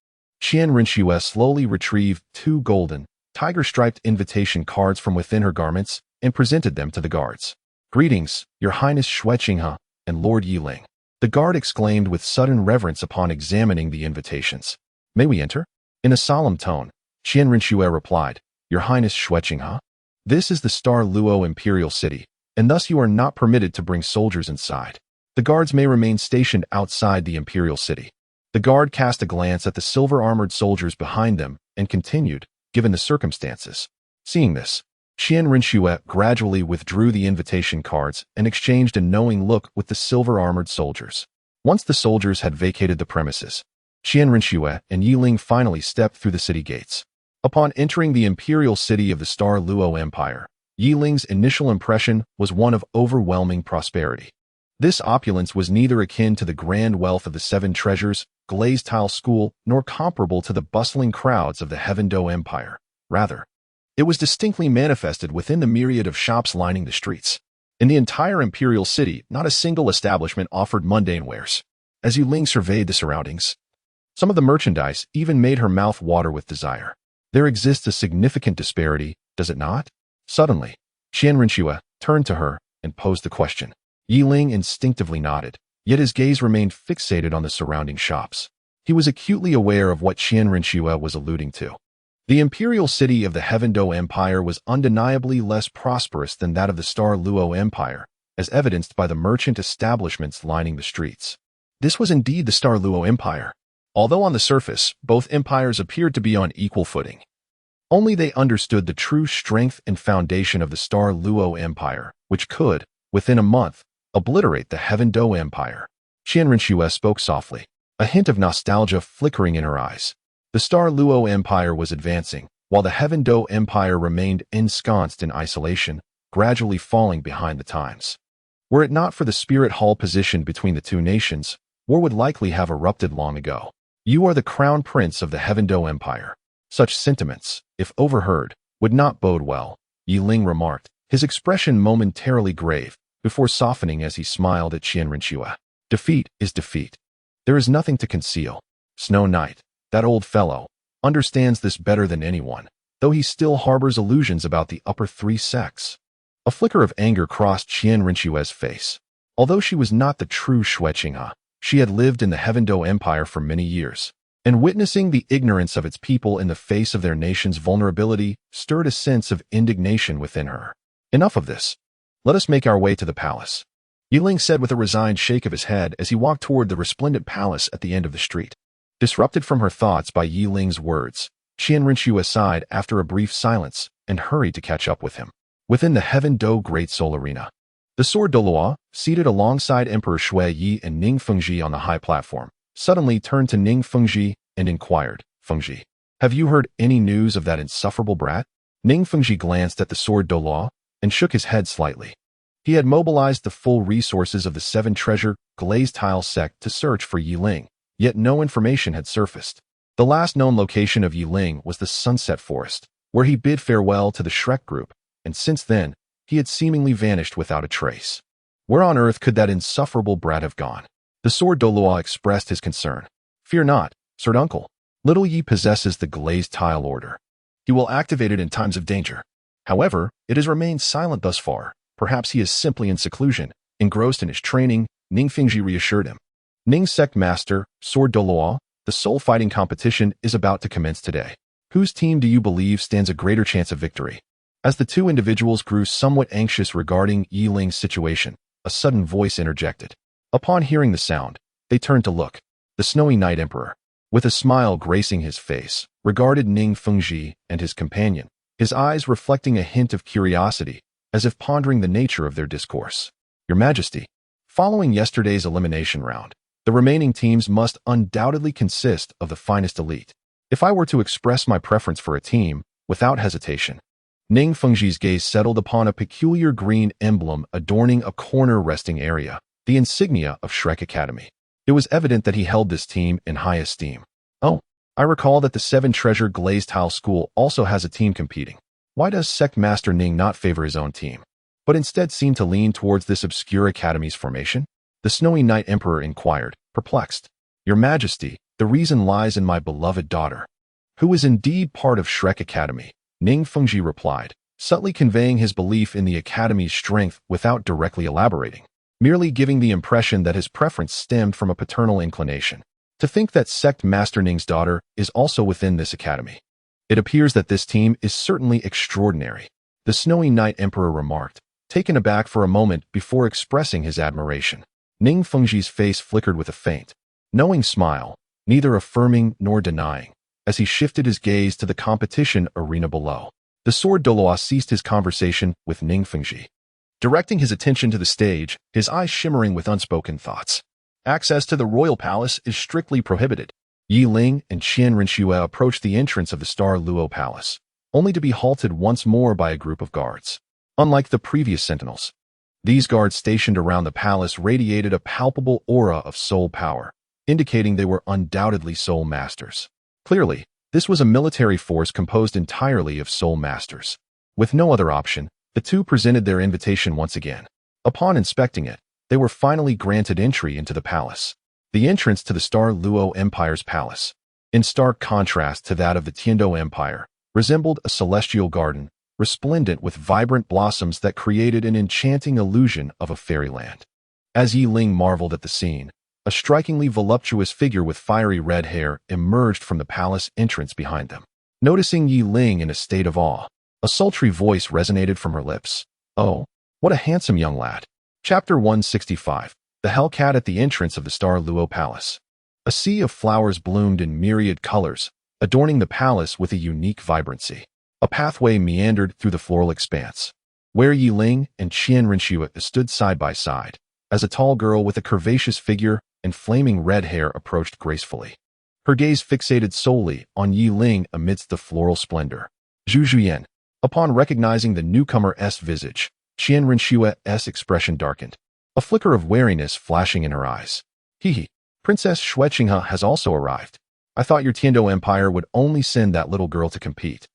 Qianrenxue slowly retrieved 2 golden, tiger-striped invitation cards from within her garments and presented them to the guards. "Greetings, Your Highness Xueqinghe and Lord Yiling," the guard exclaimed with sudden reverence upon examining the invitations. "May we enter?" In a solemn tone, Qianrenxue replied, "Your Highness Xueqinghe, this is the Star Luo Imperial City, and thus you are not permitted to bring soldiers inside. The guards may remain stationed outside the Imperial City." The guard cast a glance at the silver-armored soldiers behind them and continued, "Given the circumstances." Seeing this, Qianrenxue gradually withdrew the invitation cards and exchanged a knowing look with the silver-armored soldiers. Once the soldiers had vacated the premises, Qianrenxue and Yiling finally stepped through the city gates. Upon entering the imperial city of the Star Luo Empire, Yiling's initial impression was one of overwhelming prosperity. This opulence was neither akin to the grand wealth of the Seven Treasures, glazed tile school, nor comparable to the bustling crowds of the Heaven-Do Empire. Rather, it was distinctly manifested within the myriad of shops lining the streets. In the entire imperial city, not a single establishment offered mundane wares. As Yu-Ling surveyed the surroundings, some of the merchandise even made her mouth water with desire. There exists a significant disparity, does it not? Suddenly, Qian Rinxue turned to her and posed the question. Yi-Ling instinctively nodded, yet his gaze remained fixated on the surrounding shops. He was acutely aware of what Qian Rinxue was alluding to. The imperial city of the Heaven-Do Empire was undeniably less prosperous than that of the Douluo Empire, as evidenced by the merchant establishments lining the streets. This was indeed the Douluo Empire. Although on the surface, both empires appeared to be on equal footing. Only they understood the true strength and foundation of the Douluo Empire, which could, within a month, obliterate the Heaven-Do Empire. Qian Rinxue spoke softly, a hint of nostalgia flickering in her eyes. The Douluo Empire was advancing, while the Heaven-Do Empire remained ensconced in isolation, gradually falling behind the times. Were it not for the spirit hall positioned between the two nations, war would likely have erupted long ago. You are the crown prince of the Heaven-Do Empire. Such sentiments, if overheard, would not bode well, Yi-Ling remarked, his expression momentarily grave, before softening as he smiled at Qian Rinxue. Defeat is defeat. There is nothing to conceal. Snow Knight, that old fellow, understands this better than anyone, though he still harbors illusions about the upper three sects. A flicker of anger crossed Qian Rinxue's face. Although she was not the true Xue Qinghe, she had lived in the Heaven-Do Empire for many years, and witnessing the ignorance of its people in the face of their nation's vulnerability stirred a sense of indignation within her. Enough of this. Let us make our way to the palace, Yi-Ling said with a resigned shake of his head as he walked toward the resplendent palace at the end of the street. Disrupted from her thoughts by Yi-Ling's words, Qian Rinxue sighed after a brief silence and hurried to catch up with him. Within the Heaven-Do Great Soul Arena, the sword Douluo, seated alongside Emperor Shui Yi and Ning Fengji on the high platform, suddenly turned to Ning Fengji and inquired, Fengji, have you heard any news of that insufferable brat? Ning Fengji glanced at the sword Douluo and shook his head slightly. He had mobilized the full resources of the Seven Treasure glazed tile sect to search for Yi-Ling, yet no information had surfaced. The last known location of Yi-Ling was the Sunset Forest, where he bid farewell to the Shrek group, and since then, he had seemingly vanished without a trace. Where on earth could that insufferable brat have gone? The sword Douluo expressed his concern. Fear not, Sword Uncle. Little Yi possesses the glazed tile order. He will activate it in times of danger. However, it has remained silent thus far. Perhaps he is simply in seclusion, engrossed in his training, Ning Fengji reassured him. Ning Sect Master, Sword Douluo, the soul fighting competition is about to commence today. Whose team do you believe stands a greater chance of victory? As the two individuals grew somewhat anxious regarding Yi-Ling's situation, a sudden voice interjected. Upon hearing the sound, they turned to look. The Snowy Knight Emperor, with a smile gracing his face, regarded Ning Fengji and his companion, his eyes reflecting a hint of curiosity, as if pondering the nature of their discourse. Your Majesty, following yesterday's elimination round, the remaining teams must undoubtedly consist of the finest elite. If I were to express my preference for a team, without hesitation, Ning Fengji's gaze settled upon a peculiar green emblem adorning a corner resting area, the insignia of Shrek Academy. It was evident that he held this team in high esteem. Oh, I recall that the Seven Treasure Glazed Tile School also has a team competing. Why does Sect Master Ning not favor his own team, but instead seem to lean towards this obscure academy's formation? The Snowy Knight Emperor inquired, perplexed. Your Majesty, the reason lies in my beloved daughter, who is indeed part of Shrek Academy, Ning Fengji replied, subtly conveying his belief in the academy's strength without directly elaborating, merely giving the impression that his preference stemmed from a paternal inclination. To think that Sect Master Ning's daughter is also within this academy. It appears that this team is certainly extraordinary, the Snowy Knight Emperor remarked, taken aback for a moment before expressing his admiration. Ning Fengji's face flickered with a faint, knowing smile, neither affirming nor denying, as he shifted his gaze to the competition arena below. The sword Douluo ceased his conversation with Ning Fengji, directing his attention to the stage, his eyes shimmering with unspoken thoughts. Access to the royal palace is strictly prohibited. Yi-Ling and Qian Rinxue approached the entrance of the Douluo Palace, only to be halted once more by a group of guards. Unlike the previous sentinels, These guards stationed around the palace radiated a palpable aura of soul power, indicating they were undoubtedly soul masters. Clearly, this was a military force composed entirely of soul masters. With no other option, the two presented their invitation once again. Upon inspecting it, they were finally granted entry into the palace. The entrance to the Douluo Empire's palace, in stark contrast to that of the Tiando Empire, resembled a celestial garden, resplendent with vibrant blossoms that created an enchanting illusion of a fairyland. As Yi Ling marveled at the scene, a strikingly voluptuous figure with fiery red hair emerged from the palace entrance behind them. Noticing Yi Ling in a state of awe, a sultry voice resonated from her lips. "Oh, what a handsome young lad." Chapter 165. The Hellcat at the entrance of the Douluo Palace. A sea of flowers bloomed in myriad colors, adorning the palace with a unique vibrancy. A pathway meandered through the floral expanse, where Yi Ling and Qian Renxue stood side by side, as a tall girl with a curvaceous figure and flaming red hair approached gracefully. Her gaze fixated solely on Yi Ling amidst the floral splendor. Zhu Zhuyan. Upon recognizing the newcomer's visage, Qian Renshue's expression darkened, a flicker of wariness flashing in her eyes. "Hee, Princess Xueqinghe has also arrived. I thought your Tiando Empire would only send that little girl to compete."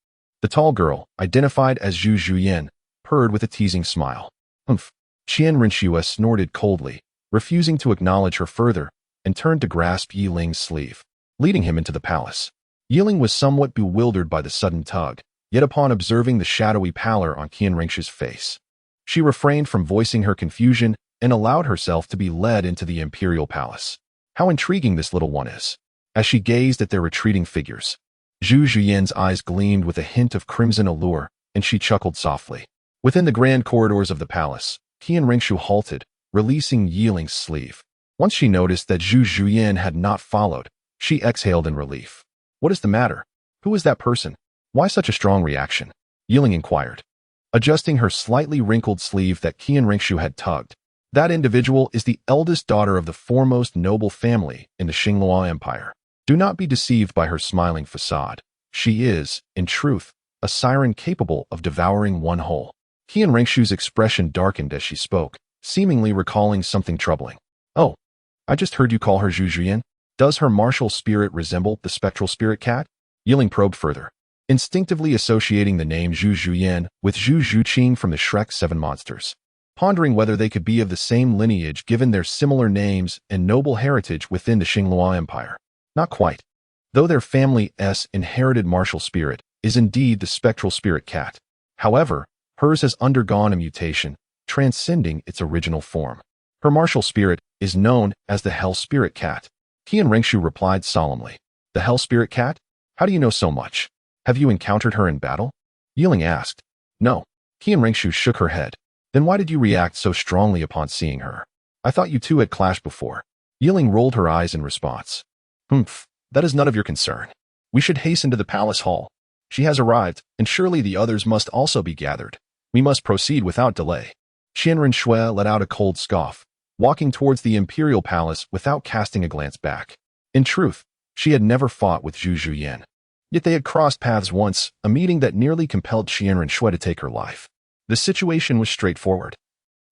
The tall girl, identified as Zhu Zhuyan, purred with a teasing smile. "Humph." Qian Renxue snorted coldly, refusing to acknowledge her further, and turned to grasp Yi Ling's sleeve, leading him into the palace. Yi Ling was somewhat bewildered by the sudden tug, yet upon observing the shadowy pallor on Qian Renxue's face, she refrained from voicing her confusion and allowed herself to be led into the imperial palace. How intriguing this little one is. As she gazed at their retreating figures, Zhu Zhuyan's eyes gleamed with a hint of crimson allure, and she chuckled softly. Within the grand corridors of the palace, Qian Renxue halted, releasing Yi Ling's sleeve. Once she noticed that Zhu Zhuyan had not followed, she exhaled in relief. "What is the matter? Who is that person? Why such a strong reaction?" Yi Ling inquired, adjusting her slightly wrinkled sleeve that Qian Renxue had tugged. "That individual is the eldest daughter of the foremost noble family in the Xinglua Empire. Do not be deceived by her smiling facade. She is, in truth, a siren capable of devouring one whole." Qian Renxue's expression darkened as she spoke, seemingly recalling something troubling. "Oh, I just heard you call her Zhu Zhuyan. Does her martial spirit resemble the spectral spirit cat?" Yi Ling probed further, instinctively associating the name Zhu Zhuyan with Zhu Zhuqing from the Shrek 7 monsters, pondering whether they could be of the same lineage given their similar names and noble heritage within the Xinglua Empire. Not quite. Though their family's inherited martial spirit is indeed the spectral spirit cat. However, hers has undergone a mutation, transcending its original form. Her martial spirit is known as the Hell Spirit Cat. Qian Renxue replied solemnly. "The Hell Spirit Cat? How do you know so much? Have you encountered her in battle?" Yi Ling asked. "No." Qian Renxue shook her head. "Then why did you react so strongly upon seeing her? I thought you two had clashed before." Yi Ling rolled her eyes in response. "Humph, that is none of your concern. We should hasten to the palace hall. She has arrived, and surely the others must also be gathered. We must proceed without delay." Qian Renxue let out a cold scoff, walking towards the imperial palace without casting a glance back. In truth, she had never fought with Zhu Zhuyan. Yet they had crossed paths once, a meeting that nearly compelled Qian Renxue to take her life. The situation was straightforward.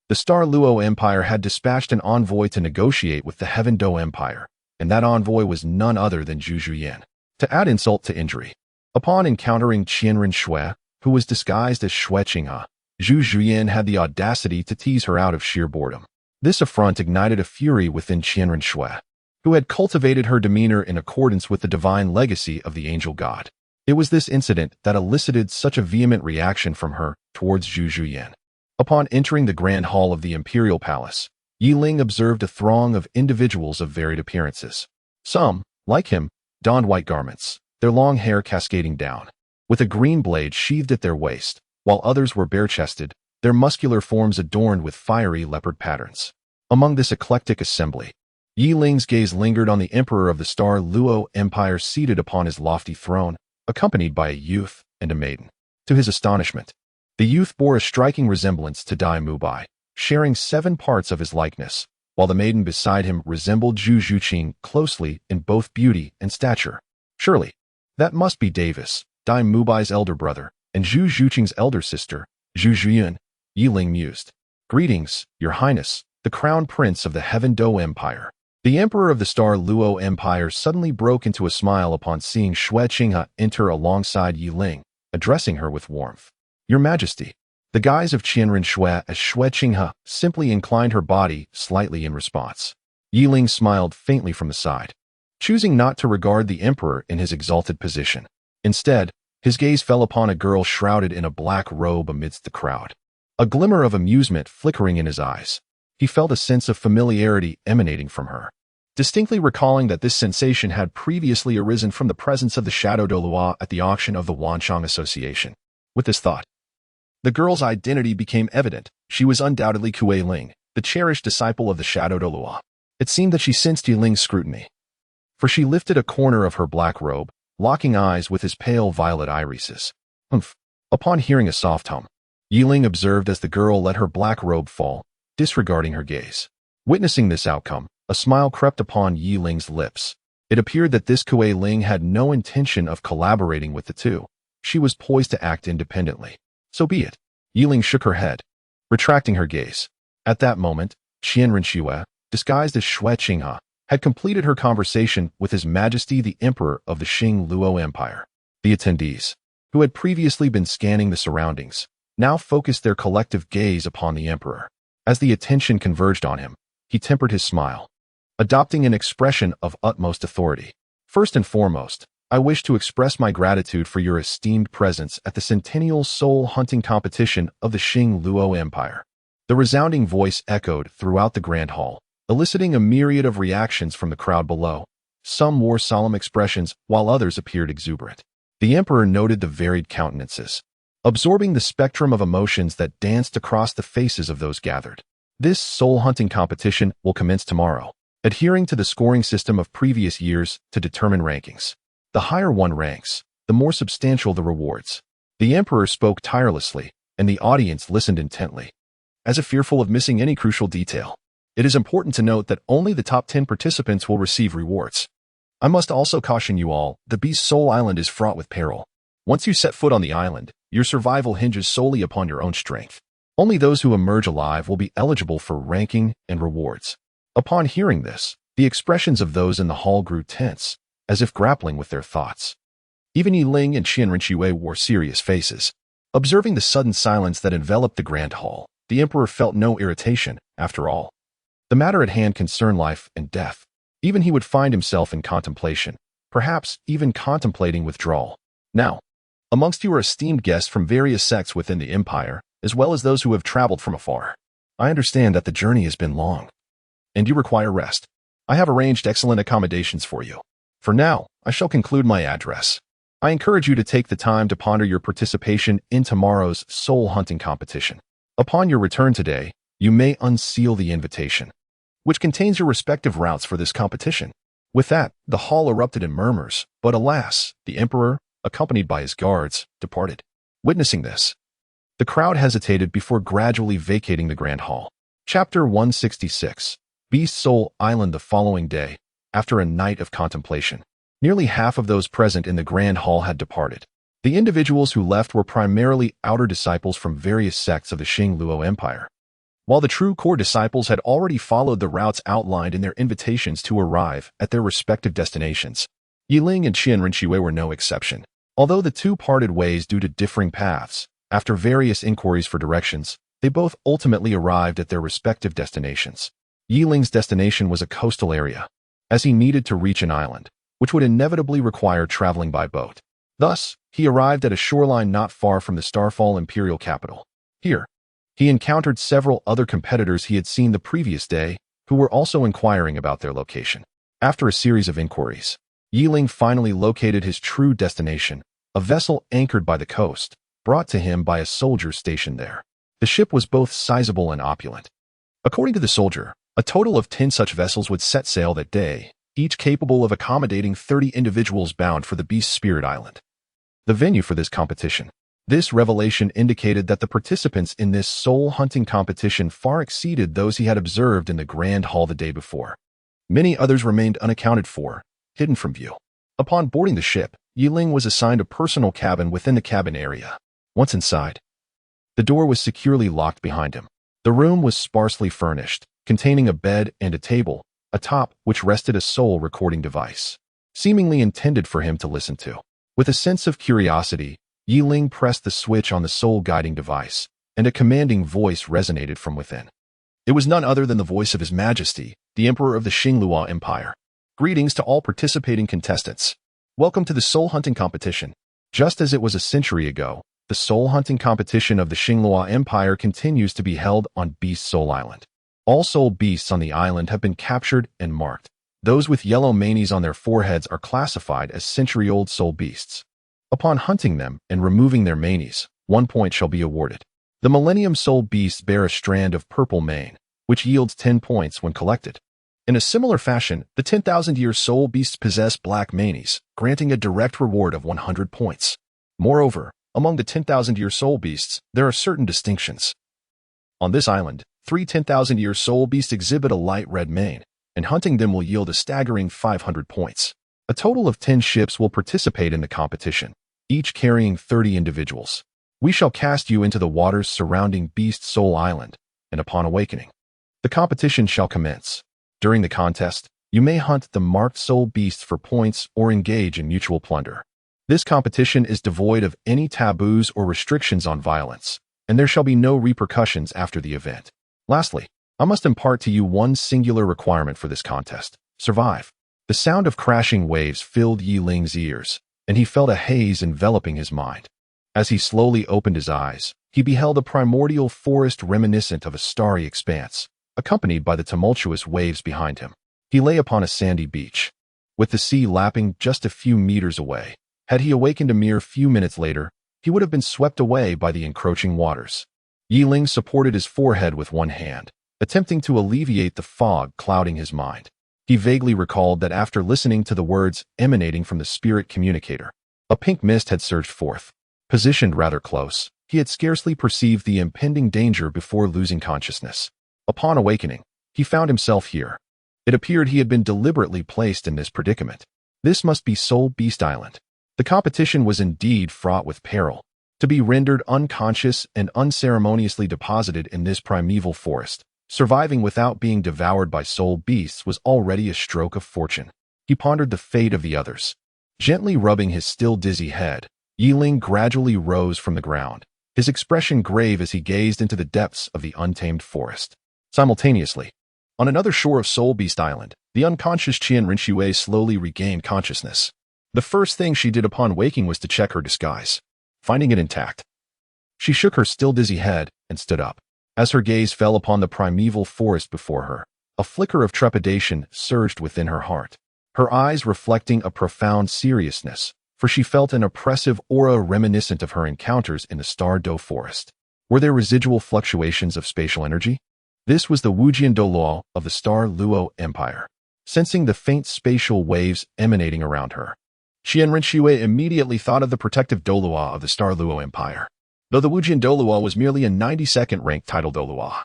The Douluo Empire had dispatched an envoy to negotiate with the Heaven Do Empire, and that envoy was none other than Zhu Zhuyan. To add insult to injury, upon encountering Qian Renxue, who was disguised as Xueqinghe, Zhu Zhuyan had the audacity to tease her out of sheer boredom. This affront ignited a fury within Qian Renxue, who had cultivated her demeanor in accordance with the divine legacy of the angel god. It was this incident that elicited such a vehement reaction from her towards Zhu Zhuyan. Upon entering the grand hall of the imperial palace, Yi Ling observed a throng of individuals of varied appearances. Some, like him, donned white garments, their long hair cascading down, with a green blade sheathed at their waist, while others were bare-chested, their muscular forms adorned with fiery leopard patterns. Among this eclectic assembly, Yi Ling's gaze lingered on the emperor of the Douluo Empire seated upon his lofty throne, accompanied by a youth and a maiden. To his astonishment, the youth bore a striking resemblance to Dai Mubai, sharing 7 parts of his likeness, while the maiden beside him resembled Zhu Zhuqing closely in both beauty and stature. Surely, that must be Davis, Dai Mubai's elder brother, and Zhu Zhuqing's elder sister, Zhu Zhuyan, Yi Ling mused. Greetings, Your Highness, the Crown Prince of the Heaven Do Empire. The Emperor of the Star Luo Empire suddenly broke into a smile upon seeing Xue Qinghe enter alongside Yi Ling, addressing her with warmth. Your Majesty. The guise of Qianren Xue as Xue Qinghe simply inclined her body slightly in response. Yi Ling smiled faintly from the side, choosing not to regard the Emperor in his exalted position. Instead, his gaze fell upon a girl shrouded in a black robe amidst the crowd. A glimmer of amusement flickering in his eyes. He felt a sense of familiarity emanating from her, distinctly recalling that this sensation had previously arisen from the presence of the Shadow Douluo at the auction of the Wanchang Association. With this thought, the girl's identity became evident. She was undoubtedly Kuei Ling, the cherished disciple of the Shadow Douluo. It seemed that she sensed Yi Ling's scrutiny, for she lifted a corner of her black robe, locking eyes with his pale violet irises. Humph. Upon hearing a soft hum, Yi Ling observed as the girl let her black robe fall, disregarding her gaze. Witnessing this outcome, a smile crept upon Yi Ling's lips. It appeared that this Kuei Ling had no intention of collaborating with the two. She was poised to act independently. So be it. Yi Ling shook her head, retracting her gaze. At that moment, Qianren Xue, disguised as Xue Qinghe, had completed her conversation with His Majesty the Emperor of the Xing Luo Empire. The attendees, who had previously been scanning the surroundings, now focused their collective gaze upon the Emperor. As the attention converged on him, he tempered his smile, adopting an expression of utmost authority. First and foremost, I wish to express my gratitude for your esteemed presence at the centennial soul hunting competition of the Xing Luo Empire. The resounding voice echoed throughout the grand hall, eliciting a myriad of reactions from the crowd below. Some wore solemn expressions, while others appeared exuberant. The Emperor noted the varied countenances, absorbing the spectrum of emotions that danced across the faces of those gathered. This soul-hunting competition will commence tomorrow, adhering to the scoring system of previous years to determine rankings. The higher one ranks, the more substantial the rewards. The Emperor spoke tirelessly, and the audience listened intently, as if fearful of missing any crucial detail. It is important to note that only the top 10 participants will receive rewards. I must also caution you all, the Beast Soul Island is fraught with peril. Once you set foot on the island, your survival hinges solely upon your own strength. Only those who emerge alive will be eligible for ranking and rewards. Upon hearing this, the expressions of those in the hall grew tense, as if grappling with their thoughts. Even Yi Ling and Qianren Xue wore serious faces. Observing the sudden silence that enveloped the grand hall, the Emperor felt no irritation. After all, the matter at hand concerned life and death. Even he would find himself in contemplation, perhaps even contemplating withdrawal. Now, amongst your esteemed guests from various sects within the empire, as well as those who have traveled from afar, I understand that the journey has been long, and you require rest. I have arranged excellent accommodations for you. For now, I shall conclude my address. I encourage you to take the time to ponder your participation in tomorrow's soul hunting competition. Upon your return today, you may unseal the invitation, which contains your respective routes for this competition. With that, the hall erupted in murmurs, but alas, the Emperor, accompanied by his guards, departed. Witnessing this, the crowd hesitated before gradually vacating the grand hall. Chapter 166. Beast Soul Island. The following day, after a night of contemplation, nearly half of those present in the grand hall had departed. The individuals who left were primarily outer disciples from various sects of the Xing Luo Empire, while the true core disciples had already followed the routes outlined in their invitations to arrive at their respective destinations. Yi Ling and Qianren Xue were no exception. Although the two parted ways due to differing paths, after various inquiries for directions, they both ultimately arrived at their respective destinations. Yi Ling's destination was a coastal area, as he needed to reach an island, which would inevitably require traveling by boat. Thus, he arrived at a shoreline not far from the Starfall imperial capital. Here, he encountered several other competitors he had seen the previous day, who were also inquiring about their location. After a series of inquiries, Yi Ling finally located his true destination, a vessel anchored by the coast, brought to him by a soldier stationed there. The ship was both sizable and opulent. According to the soldier, a total of 10 such vessels would set sail that day, each capable of accommodating 30 individuals bound for the Beast Spirit Island, the venue for this competition. This revelation indicated that the participants in this soul-hunting competition far exceeded those he had observed in the Grand Hall the day before. Many others remained unaccounted for, hidden from view. Upon boarding the ship, Yi Ling was assigned a personal cabin within the cabin area. Once inside, the door was securely locked behind him. The room was sparsely furnished, containing a bed and a table, atop which rested a soul recording device, seemingly intended for him to listen to. With a sense of curiosity, Yi Ling pressed the switch on the soul guiding device, and a commanding voice resonated from within. It was none other than the voice of His Majesty, the Emperor of the Xingluo Empire. Greetings to all participating contestants. Welcome to the soul hunting competition. Just as it was a century ago, the soul hunting competition of the Xingluo Empire continues to be held on Beast Soul Island. All soul beasts on the island have been captured and marked. Those with yellow manes on their foreheads are classified as century-old soul beasts. Upon hunting them and removing their manes, 1 point shall be awarded. The Millennium Soul beasts bear a strand of purple mane, which yields 10 points when collected. In a similar fashion, the 10,000-year soul beasts possess black manes, granting a direct reward of 100 points. Moreover, among the 10,000-year soul beasts, there are certain distinctions. On this island, 3 10,000-year soul beasts exhibit a light red mane, and hunting them will yield a staggering 500 points. A total of 10 ships will participate in the competition, each carrying 30 individuals. We shall cast you into the waters surrounding Beast Soul Island, and upon awakening, the competition shall commence. During the contest, you may hunt the marked soul beasts for points or engage in mutual plunder. This competition is devoid of any taboos or restrictions on violence, and there shall be no repercussions after the event. Lastly, I must impart to you one singular requirement for this contest: survive. The sound of crashing waves filled Yi Ling's ears, and he felt a haze enveloping his mind. As he slowly opened his eyes, he beheld a primordial forest reminiscent of a starry expanse, accompanied by the tumultuous waves behind him. He lay upon a sandy beach, with the sea lapping just a few meters away. Had he awakened a mere few minutes later, he would have been swept away by the encroaching waters. Yi Ling supported his forehead with one hand, attempting to alleviate the fog clouding his mind. He vaguely recalled that after listening to the words emanating from the spirit communicator, a pink mist had surged forth. Positioned rather close, he had scarcely perceived the impending danger before losing consciousness. Upon awakening, he found himself here. It appeared he had been deliberately placed in this predicament. This must be Soul Beast Island. The competition was indeed fraught with peril. To be rendered unconscious and unceremoniously deposited in this primeval forest, surviving without being devoured by soul beasts was already a stroke of fortune. He pondered the fate of the others. Gently rubbing his still dizzy head, Yi Ling gradually rose from the ground, his expression grave as he gazed into the depths of the untamed forest. Simultaneously, on another shore of Soul Beast Island, the unconscious Qian Rinxue slowly regained consciousness. The first thing she did upon waking was to check her disguise. Finding it intact, she shook her still dizzy head and stood up. As her gaze fell upon the primeval forest before her, a flicker of trepidation surged within her heart, her eyes reflecting a profound seriousness, for she felt an oppressive aura reminiscent of her encounters in the Star Douluo forest. Were there residual fluctuations of spatial energy? This was the Wujian Douluo of the Star Luo Empire. Sensing the faint spatial waves emanating around her, Qian Rinxue immediately thought of the protective Douluo of the Star Luo Empire. Though the Wujian Douluo was merely a 92nd ranked title Douluo,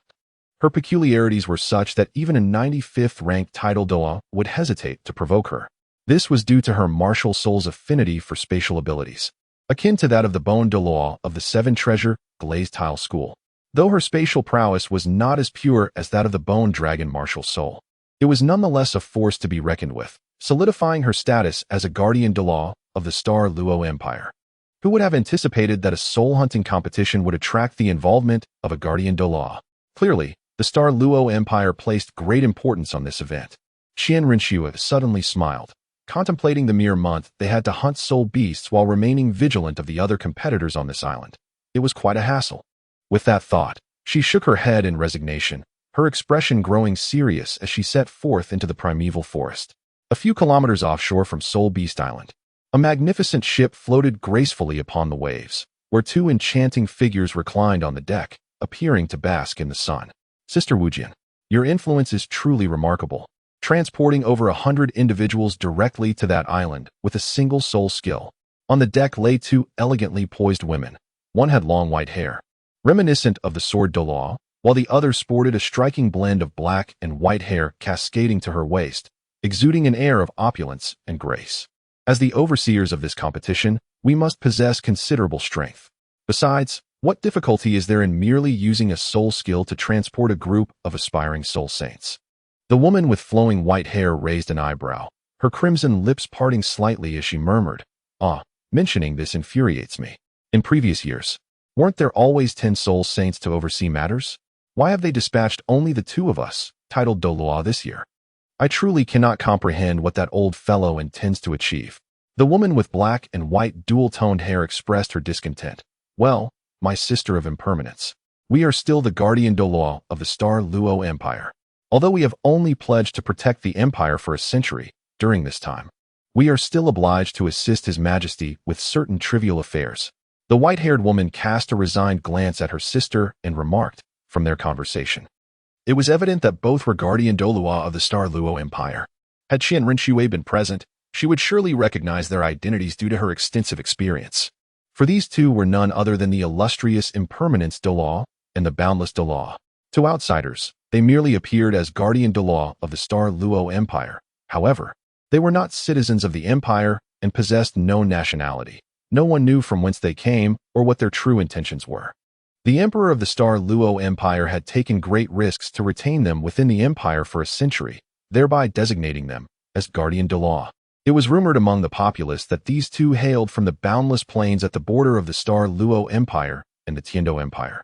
her peculiarities were such that even a 95th ranked title Douluo would hesitate to provoke her. This was due to her martial soul's affinity for spatial abilities, akin to that of the Bone Douluo of the Seven Treasure Glazed Tile School. Though her spatial prowess was not as pure as that of the Bone Dragon martial soul, it was nonetheless a force to be reckoned with, solidifying her status as a guardian Douluo of the Star Luo Empire. Who would have anticipated that a soul-hunting competition would attract the involvement of a guardian Douluo? Clearly, the Star Luo Empire placed great importance on this event. Qian Rinxue suddenly smiled, contemplating the mere month they had to hunt soul beasts while remaining vigilant of the other competitors on this island. It was quite a hassle. With that thought, she shook her head in resignation, her expression growing serious as she set forth into the primeval forest. A few kilometers offshore from Soul Beast Island, a magnificent ship floated gracefully upon the waves, where 2 enchanting figures reclined on the deck, appearing to bask in the sun. Sister Wujian, your influence is truly remarkable, transporting over 100 individuals directly to that island with a single soul skill. On the deck lay 2 elegantly poised women. One had long white hair, reminiscent of the sword Douluo, while the other sported a striking blend of black and white hair cascading to her waist, exuding an air of opulence and grace. As the overseers of this competition, we must possess considerable strength. Besides, What difficulty is there in merely using a soul skill to transport a group of aspiring soul saints? The woman with flowing white hair raised an eyebrow, her crimson lips parting slightly as she murmured, "Ah, mentioning this infuriates me. In previous years, weren't there always 10 soul saints to oversee matters? Why have they dispatched only the 2 of us, titled Douluo, this year? I truly cannot comprehend what that old fellow intends to achieve." The woman with black and white dual-toned hair expressed her discontent. "Well, my sister of impermanence, we are still the guardian Douluo of the Star Luo Empire. Although we have only pledged to protect the empire for a century, during this time, we are still obliged to assist His Majesty with certain trivial affairs." The white-haired woman cast a resigned glance at her sister and remarked, from their conversation, it was evident that both were guardian Douluo of the Star Luo Empire. Had she and Rinxue been present, she would surely recognize their identities due to her extensive experience. For these 2 were none other than the illustrious Impermanence Douluo and the Boundless Douluo. To outsiders, they merely appeared as guardian Douluo of the Star Luo Empire. However, they were not citizens of the empire and possessed no nationality. No one knew from whence they came or what their true intentions were. The emperor of the Star Luo Empire had taken great risks to retain them within the empire for a century, thereby designating them as guardian Douluo. It was rumored among the populace that these 2 hailed from the boundless plains at the border of the Star Luo Empire and the Tiando Empire.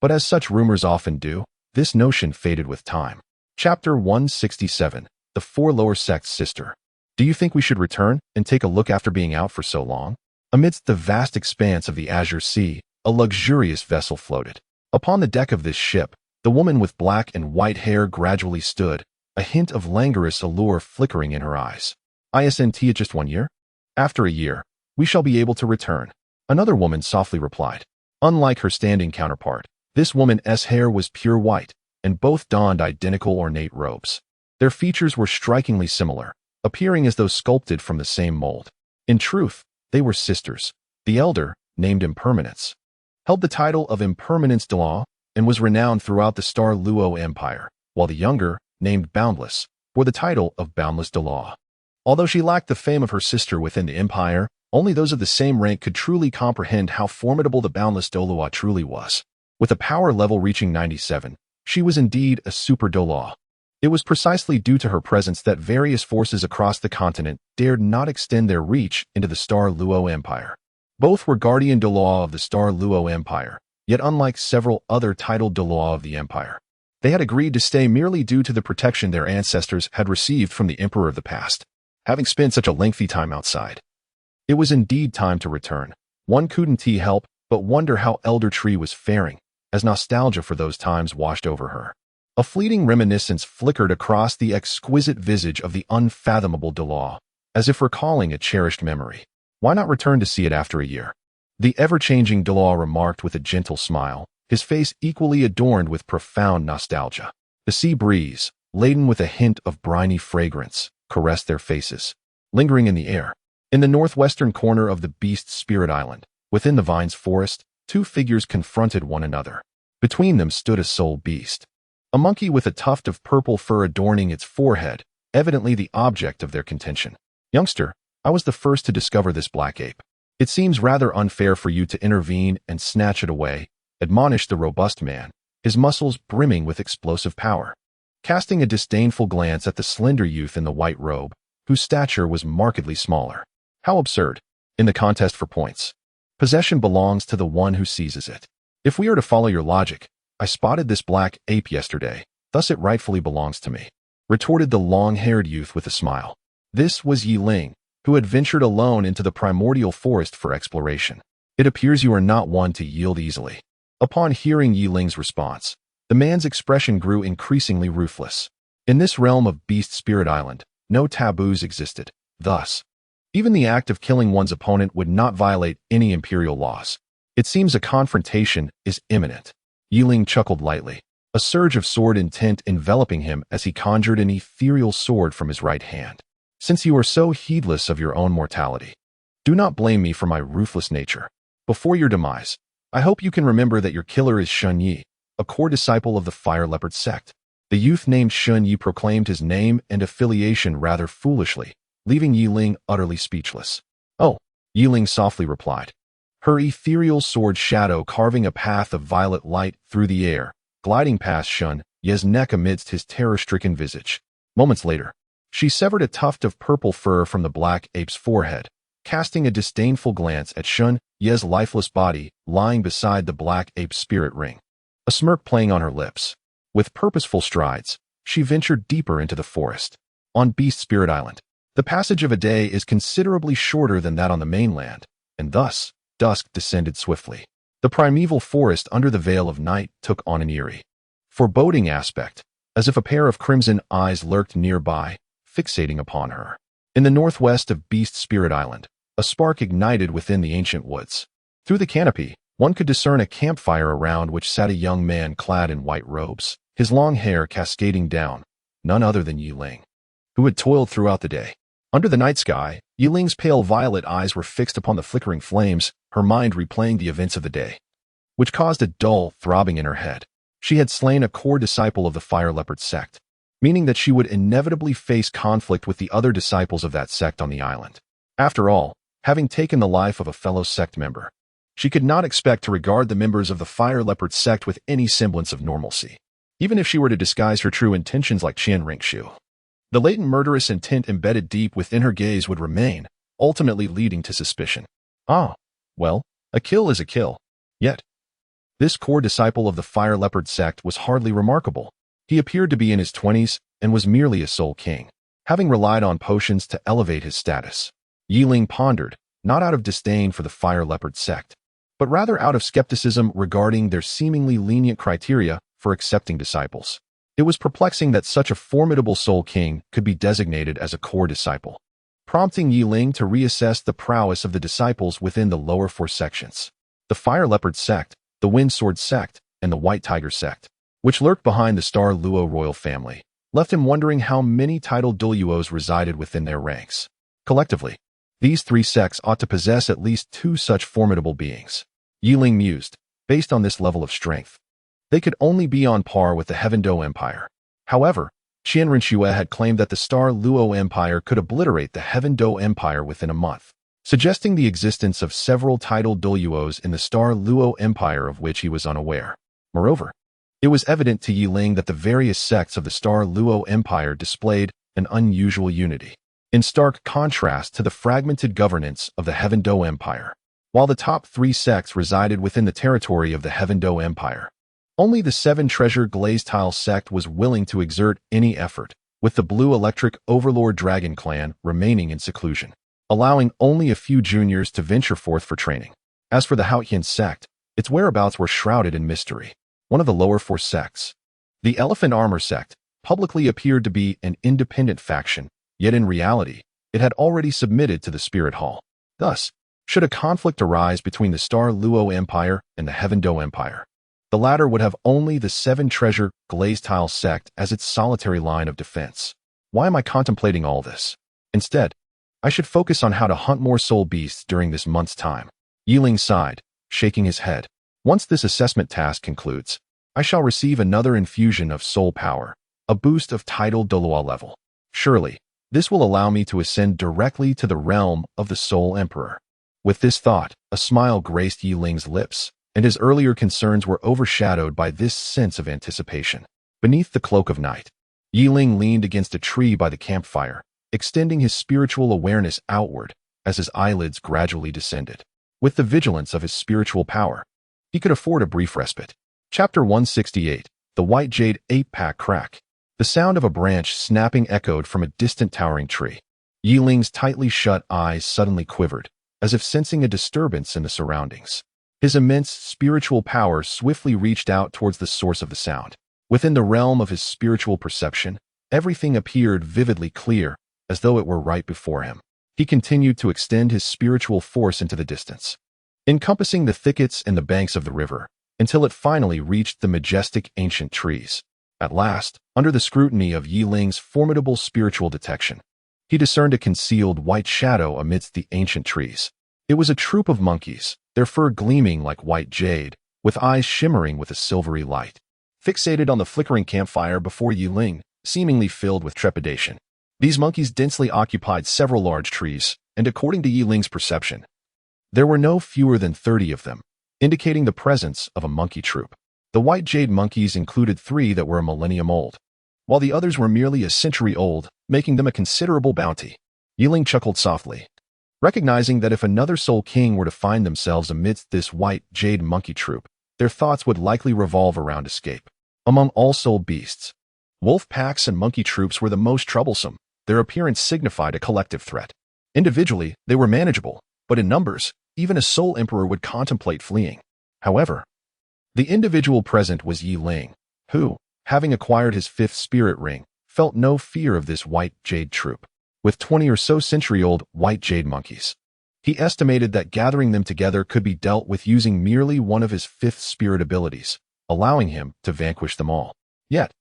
But as such rumors often do, this notion faded with time. Chapter 167, The 4 Lower Sects Sister. Do you think we should return and take a look after being out for so long? Amidst the vast expanse of the Azure Sea, a luxurious vessel floated. Upon the deck of this ship, the woman with black and white hair gradually stood, a hint of languorous allure flickering in her eyes. "Isn't it just 1 year? After a year, we shall be able to return," another woman softly replied. Unlike her standing counterpart, this woman's hair was pure white, and both donned identical ornate robes. Their features were strikingly similar, appearing as though sculpted from the same mold. In truth, they were sisters. The elder, named Impermanence, held the title of Impermanence Douluo and was renowned throughout the Star Luo Empire, while the younger, named Boundless, bore the title of Boundless Douluo. Although she lacked the fame of her sister within the empire, only those of the same rank could truly comprehend how formidable the Boundless Douluo truly was. With a power level reaching 97, she was indeed a super Douluo. It was precisely due to her presence that various forces across the continent dared not extend their reach into the Star Luo Empire. Both were guardian Douluo of the Star Luo Empire, yet unlike several other titled Douluo of the empire, they had agreed to stay merely due to the protection their ancestors had received from the emperor of the past. Having spent such a lengthy time outside, it was indeed time to return. One couldn't help but wonder how Elder Tree was faring, as nostalgia for those times washed over her. A fleeting reminiscence flickered across the exquisite visage of the unfathomable Douluo, as if recalling a cherished memory. Why not return to see it after a year? The ever-changing Douluo remarked with a gentle smile, his face equally adorned with profound nostalgia. The sea breeze, laden with a hint of briny fragrance, caressed their faces, lingering in the air. In the northwestern corner of the Beast Spirit Island, within the Vines Forest, 2 figures confronted one another. Between them stood a soul beast, a monkey with a tuft of purple fur adorning its forehead, evidently the object of their contention. "Youngster, I was the first to discover this black ape. It seems rather unfair for you to intervene and snatch it away," admonished the robust man, his muscles brimming with explosive power. Casting a disdainful glance at the slender youth in the white robe, whose stature was markedly smaller. "How absurd. In the contest for points, possession belongs to the one who seizes it. If we are to follow your logic, I spotted this black ape yesterday, thus it rightfully belongs to me," retorted the long-haired youth with a smile. This was Yi Ling, who had ventured alone into the primordial forest for exploration. "It appears you are not one to yield easily." Upon hearing Yi Ling's response, the man's expression grew increasingly ruthless. In this realm of Beast Spirit Island, no taboos existed. Thus, even the act of killing one's opponent would not violate any imperial laws. "It seems a confrontation is imminent." Yi Ling chuckled lightly, a surge of sword intent enveloping him as he conjured an ethereal sword from his right hand. "Since you are so heedless of your own mortality, do not blame me for my ruthless nature. Before your demise, I hope you can remember that your killer is Shun Yi, a core disciple of the Fire Leopard sect." The youth named Shun Yi proclaimed his name and affiliation rather foolishly, leaving Yi Ling utterly speechless. "Oh," Yi Ling softly replied, her ethereal sword shadow carving a path of violet light through the air, gliding past Shun Ye's neck amidst his terror-stricken visage. Moments later, she severed a tuft of purple fur from the black ape's forehead, casting a disdainful glance at Shun Ye's lifeless body lying beside the black ape's spirit ring, a smirk playing on her lips. With purposeful strides, she ventured deeper into the forest. On Beast Spirit Island, the passage of a day is considerably shorter than that on the mainland, and thus, dusk descended swiftly. The primeval forest under the veil of night took on an eerie, foreboding aspect, as if a pair of crimson eyes lurked nearby, fixating upon her. In the northwest of Beast Spirit Island, a spark ignited within the ancient woods. Through the canopy, one could discern a campfire around which sat a young man clad in white robes, his long hair cascading down, none other than Yi Ling, who had toiled throughout the day. Under the night sky, Yi Ling's pale violet eyes were fixed upon the flickering flames, her mind replaying the events of the day, which caused a dull throbbing in her head. She had slain a core disciple of the Fire Leopard sect, meaning that she would inevitably face conflict with the other disciples of that sect on the island. After all, having taken the life of a fellow sect member, she could not expect to regard the members of the Fire Leopard sect with any semblance of normalcy, even if she were to disguise her true intentions like Qian Ringshu. The latent murderous intent embedded deep within her gaze would remain, ultimately leading to suspicion. Well, a kill is a kill. Yet, this core disciple of the Fire Leopard sect was hardly remarkable. He appeared to be in his 20s and was merely a soul king, having relied on potions to elevate his status. Yi Ling pondered, not out of disdain for the Fire Leopard sect, but rather out of skepticism regarding their seemingly lenient criteria for accepting disciples. It was perplexing that such a formidable soul king could be designated as a core disciple, prompting Yi Ling to reassess the prowess of the disciples within the lower four sections. The Fire Leopard sect, the Wind Sword sect, and the White Tiger sect, which lurked behind the Douluo royal family, left him wondering how many titled Douluos resided within their ranks. Collectively, these three sects ought to possess at least two such formidable beings. Yi Ling mused, based on this level of strength, they could only be on par with the Heaven Do Empire. However, Qian Rinshui had claimed that the Douluo Empire could obliterate the Heaven Do Empire within a month, suggesting the existence of several titled Douluos in the Douluo Empire of which he was unaware. Moreover, it was evident to Yi Ling that the various sects of the Douluo Empire displayed an unusual unity, in stark contrast to the fragmented governance of the Heaven Do Empire. While the top three sects resided within the territory of the Heaven Do Empire, only the Seven Treasure Glazed Tile sect was willing to exert any effort, with the Blue Electric Overlord Dragon clan remaining in seclusion, allowing only a few juniors to venture forth for training. As for the Haotian sect, its whereabouts were shrouded in mystery. One of the lower four sects, the Elephant Armor sect, publicly appeared to be an independent faction, yet in reality, it had already submitted to the Spirit Hall. Thus, should a conflict arise between the Douluo Empire and the Heaven Do Empire, the latter would have only the Seven Treasure Glazed Tile sect as its solitary line of defense. Why am I contemplating all this? Instead, I should focus on how to hunt more soul beasts during this month's time. Yi Ling sighed, shaking his head. Once this assessment task concludes, I shall receive another infusion of soul power, a boost of title Douluo level. Surely, this will allow me to ascend directly to the realm of the Soul Emperor. With this thought, a smile graced Yi Ling's lips, and his earlier concerns were overshadowed by this sense of anticipation. Beneath the cloak of night, Yi Ling leaned against a tree by the campfire, extending his spiritual awareness outward as his eyelids gradually descended. With the vigilance of his spiritual power, he could afford a brief respite. Chapter 168, The White Jade Ape Pack Crack. The sound of a branch snapping echoed from a distant towering tree. Yi Ling's tightly shut eyes suddenly quivered, as if sensing a disturbance in the surroundings. His immense spiritual power swiftly reached out towards the source of the sound. Within the realm of his spiritual perception, everything appeared vividly clear, as though it were right before him. He continued to extend his spiritual force into the distance, encompassing the thickets and the banks of the river, until it finally reached the majestic ancient trees. At last, under the scrutiny of Yi Ling's formidable spiritual detection, he discerned a concealed white shadow amidst the ancient trees. It was a troop of monkeys, their fur gleaming like white jade, with eyes shimmering with a silvery light, fixated on the flickering campfire before Yi Ling, seemingly filled with trepidation. These monkeys densely occupied several large trees, and according to Yi Ling's perception, There were no fewer than 30 of them, indicating the presence of a monkey troop. The white jade monkeys included 3 that were a millennium old, while the others were merely a century old, making them a considerable bounty. Yiling chuckled softly, recognizing that if another Soul King were to find themselves amidst this white jade monkey troop, their thoughts would likely revolve around escape. Among all soul beasts, wolf packs and monkey troops were the most troublesome. Their appearance signified a collective threat. Individually, they were manageable, but in numbers, even a soul emperor would contemplate fleeing. However, the individual present was Yiling, who, having acquired his 5th spirit ring, felt no fear of this white jade troop. With 20 or so century-old white jade monkeys, he estimated that gathering them together could be dealt with using merely one of his 5th spirit abilities, allowing him to vanquish them all. Yet,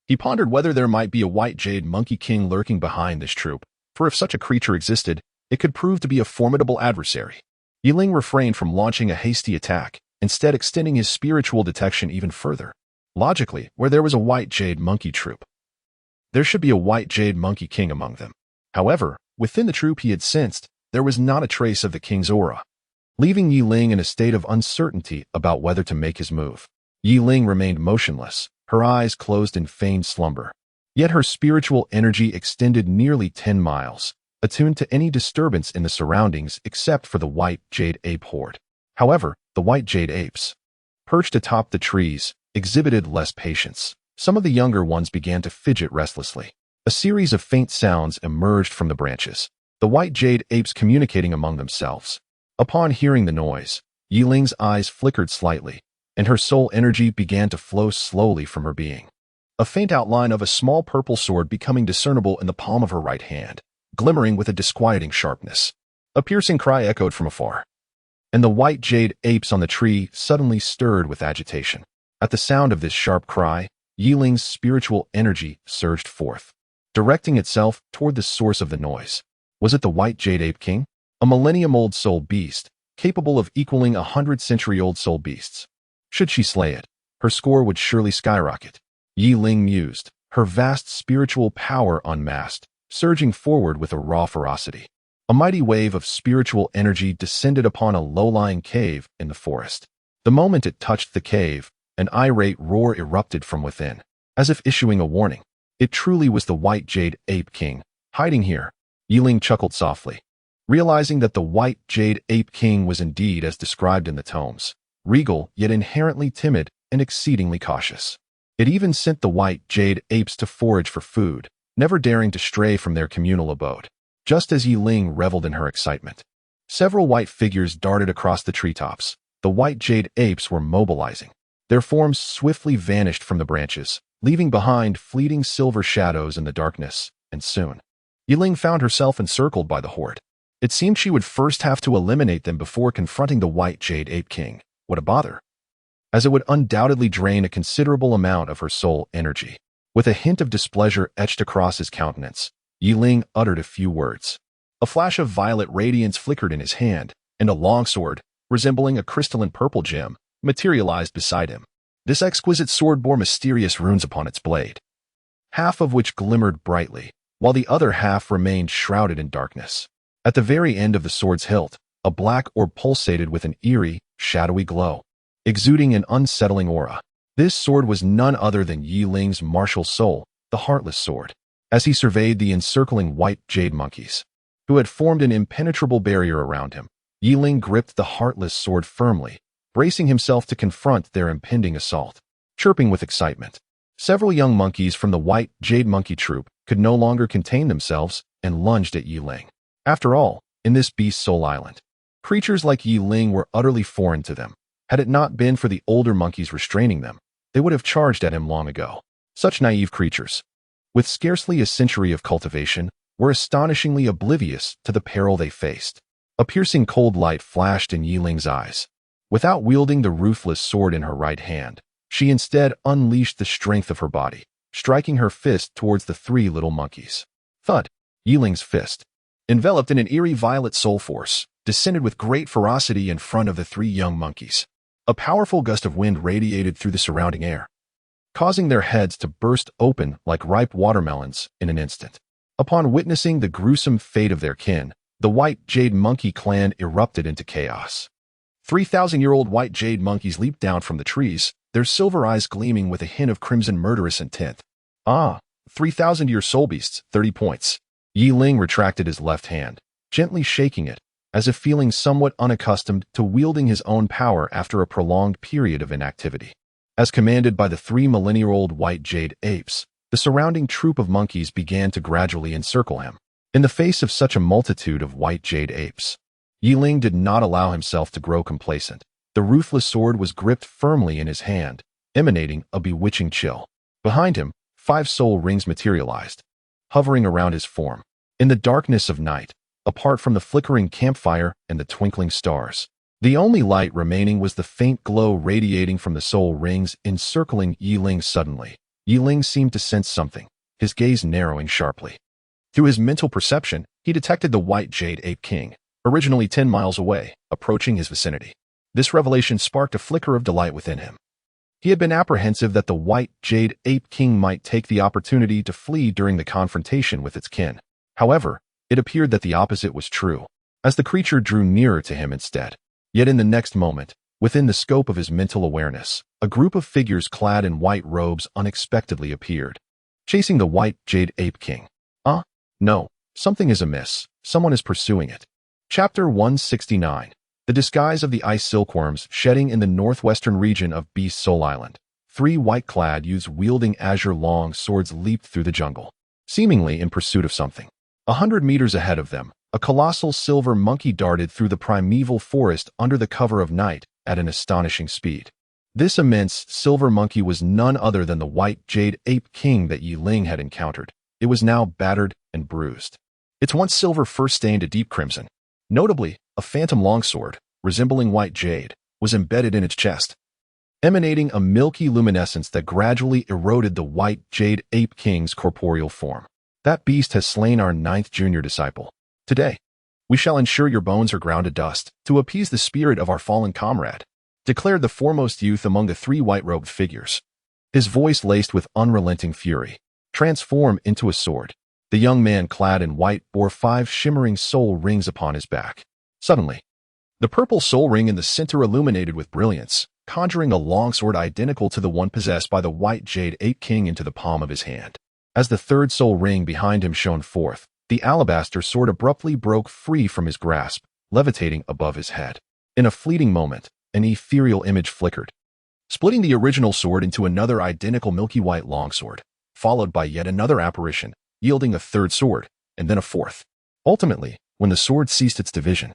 he pondered whether there might be a white jade monkey king lurking behind this troop, for if such a creature existed, it could prove to be a formidable adversary. Yiling refrained from launching a hasty attack, instead extending his spiritual detection even further. Logically, where there was a white jade monkey troop, there should be a white jade monkey king among them. However, within the troop he had sensed, there was not a trace of the king's aura, leaving Yiling in a state of uncertainty about whether to make his move. Yiling remained motionless, her eyes closed in feigned slumber. Yet her spiritual energy extended nearly 10 miles, attuned to any disturbance in the surroundings except for the white jade ape horde. However, the white jade apes, perched atop the trees, exhibited less patience. Some of the younger ones began to fidget restlessly. A series of faint sounds emerged from the branches, the white jade apes communicating among themselves. Upon hearing the noise, Yiling's eyes flickered slightly, and her soul energy began to flow slowly from her being. A faint outline of a small purple sword becoming discernible in the palm of her right hand, glimmering with a disquieting sharpness. A piercing cry echoed from afar, and the white jade apes on the tree suddenly stirred with agitation. At the sound of this sharp cry, Yiling's spiritual energy surged forth, directing itself toward the source of the noise. Was it the white jade ape king? A millennium-old soul beast, capable of equaling 100-century-old soul beasts. Should she slay it, her score would surely skyrocket. Yiling mused, her vast spiritual power unmasked, surging forward with a raw ferocity. A mighty wave of spiritual energy descended upon a low-lying cave in the forest. The moment it touched the cave, an irate roar erupted from within, as if issuing a warning. It truly was the white jade ape king, hiding here. Yiling chuckled softly, realizing that the white jade ape king was indeed as described in the tomes, regal yet inherently timid and exceedingly cautious. It even sent the white jade apes to forage for food, never daring to stray from their communal abode. Just as Yiling reveled in her excitement, several white figures darted across the treetops. The white jade apes were mobilizing. Their forms swiftly vanished from the branches, leaving behind fleeting silver shadows in the darkness, and soon, Yiling found herself encircled by the horde. It seemed she would first have to eliminate them before confronting the white jade ape king. What a bother, as it would undoubtedly drain a considerable amount of her soul energy. With a hint of displeasure etched across his countenance, Yiling uttered a few words. A flash of violet radiance flickered in his hand, and a longsword, resembling a crystalline purple gem, materialized beside him. This exquisite sword bore mysterious runes upon its blade, half of which glimmered brightly, while the other half remained shrouded in darkness. At the very end of the sword's hilt, a black orb pulsated with an eerie, shadowy glow, exuding an unsettling aura. This sword was none other than Yiling's martial soul, the Heartless Sword. As he surveyed the encircling white jade monkeys, who had formed an impenetrable barrier around him, Yiling gripped the Heartless Sword firmly, bracing himself to confront their impending assault. Chirping with excitement, several young monkeys from the white jade monkey troop could no longer contain themselves and lunged at Yiling. After all, in this beast soul island, creatures like Yiling were utterly foreign to them. Had it not been for the older monkeys restraining them, they would have charged at him long ago. Such naive creatures, with scarcely a century of cultivation, were astonishingly oblivious to the peril they faced. A piercing cold light flashed in Yiling's eyes. Without wielding the ruthless sword in her right hand, she instead unleashed the strength of her body, striking her fist towards the 3 little monkeys. Thud! Yiling's fist, enveloped in an eerie violet soul force, descended with great ferocity in front of the 3 young monkeys. A powerful gust of wind radiated through the surrounding air, causing their heads to burst open like ripe watermelons in an instant. Upon witnessing the gruesome fate of their kin, the white jade monkey clan erupted into chaos. 3,000-year-old white jade monkeys leaped down from the trees, their silver eyes gleaming with a hint of crimson murderous intent. Ah, 3,000-year soul beasts, 30 points. Yi Ling retracted his left hand, gently shaking it, as if feeling somewhat unaccustomed to wielding his own power after a prolonged period of inactivity. As commanded by the 3 millennia-old white jade apes, the surrounding troop of monkeys began to gradually encircle him. In the face of such a multitude of white jade apes, Yi Ling did not allow himself to grow complacent. The ruthless sword was gripped firmly in his hand, emanating a bewitching chill. Behind him, 5 soul rings materialized, hovering around his form. In the darkness of night, apart from the flickering campfire and the twinkling stars, the only light remaining was the faint glow radiating from the soul rings encircling Yi Ling. Suddenly, Yi Ling seemed to sense something, his gaze narrowing sharply. Through his mental perception, he detected the white jade ape king, originally 10 miles away, approaching his vicinity. This revelation sparked a flicker of delight within him. He had been apprehensive that the white jade ape king might take the opportunity to flee during the confrontation with its kin. However, it appeared that the opposite was true, as the creature drew nearer to him instead. Yet in the next moment, within the scope of his mental awareness, a group of figures clad in white robes unexpectedly appeared, chasing the white jade ape king. No, something is amiss. Someone is pursuing it. Chapter 169. The disguise of the ice silkworms shedding in the northwestern region of Beast Soul Island. 3 white-clad youths wielding azure long swords leaped through the jungle, seemingly in pursuit of something. 100 meters ahead of them, a colossal silver monkey darted through the primeval forest under the cover of night at an astonishing speed. This immense silver monkey was none other than the white jade ape king that Yi Ling had encountered. It was now battered and bruised. Its once silver fur stained a deep crimson. Notably, a phantom longsword, resembling white jade, was embedded in its chest, emanating a milky luminescence that gradually eroded the white jade ape king's corporeal form. That beast has slain our 9th junior disciple. Today, we shall ensure your bones are ground to dust to appease the spirit of our fallen comrade, declared the foremost youth among the 3 white-robed figures. His voice laced with unrelenting fury. Transform into a sword. The young man clad in white bore 5 shimmering soul rings upon his back. Suddenly, the purple soul ring in the center illuminated with brilliance, conjuring a longsword identical to the one possessed by the white jade ape king into the palm of his hand. As the 3rd soul ring behind him shone forth, the alabaster sword abruptly broke free from his grasp, levitating above his head. In a fleeting moment, an ethereal image flickered, splitting the original sword into another identical milky white longsword, followed by yet another apparition, yielding a 3rd sword, and then a 4th. Ultimately, when the sword ceased its division,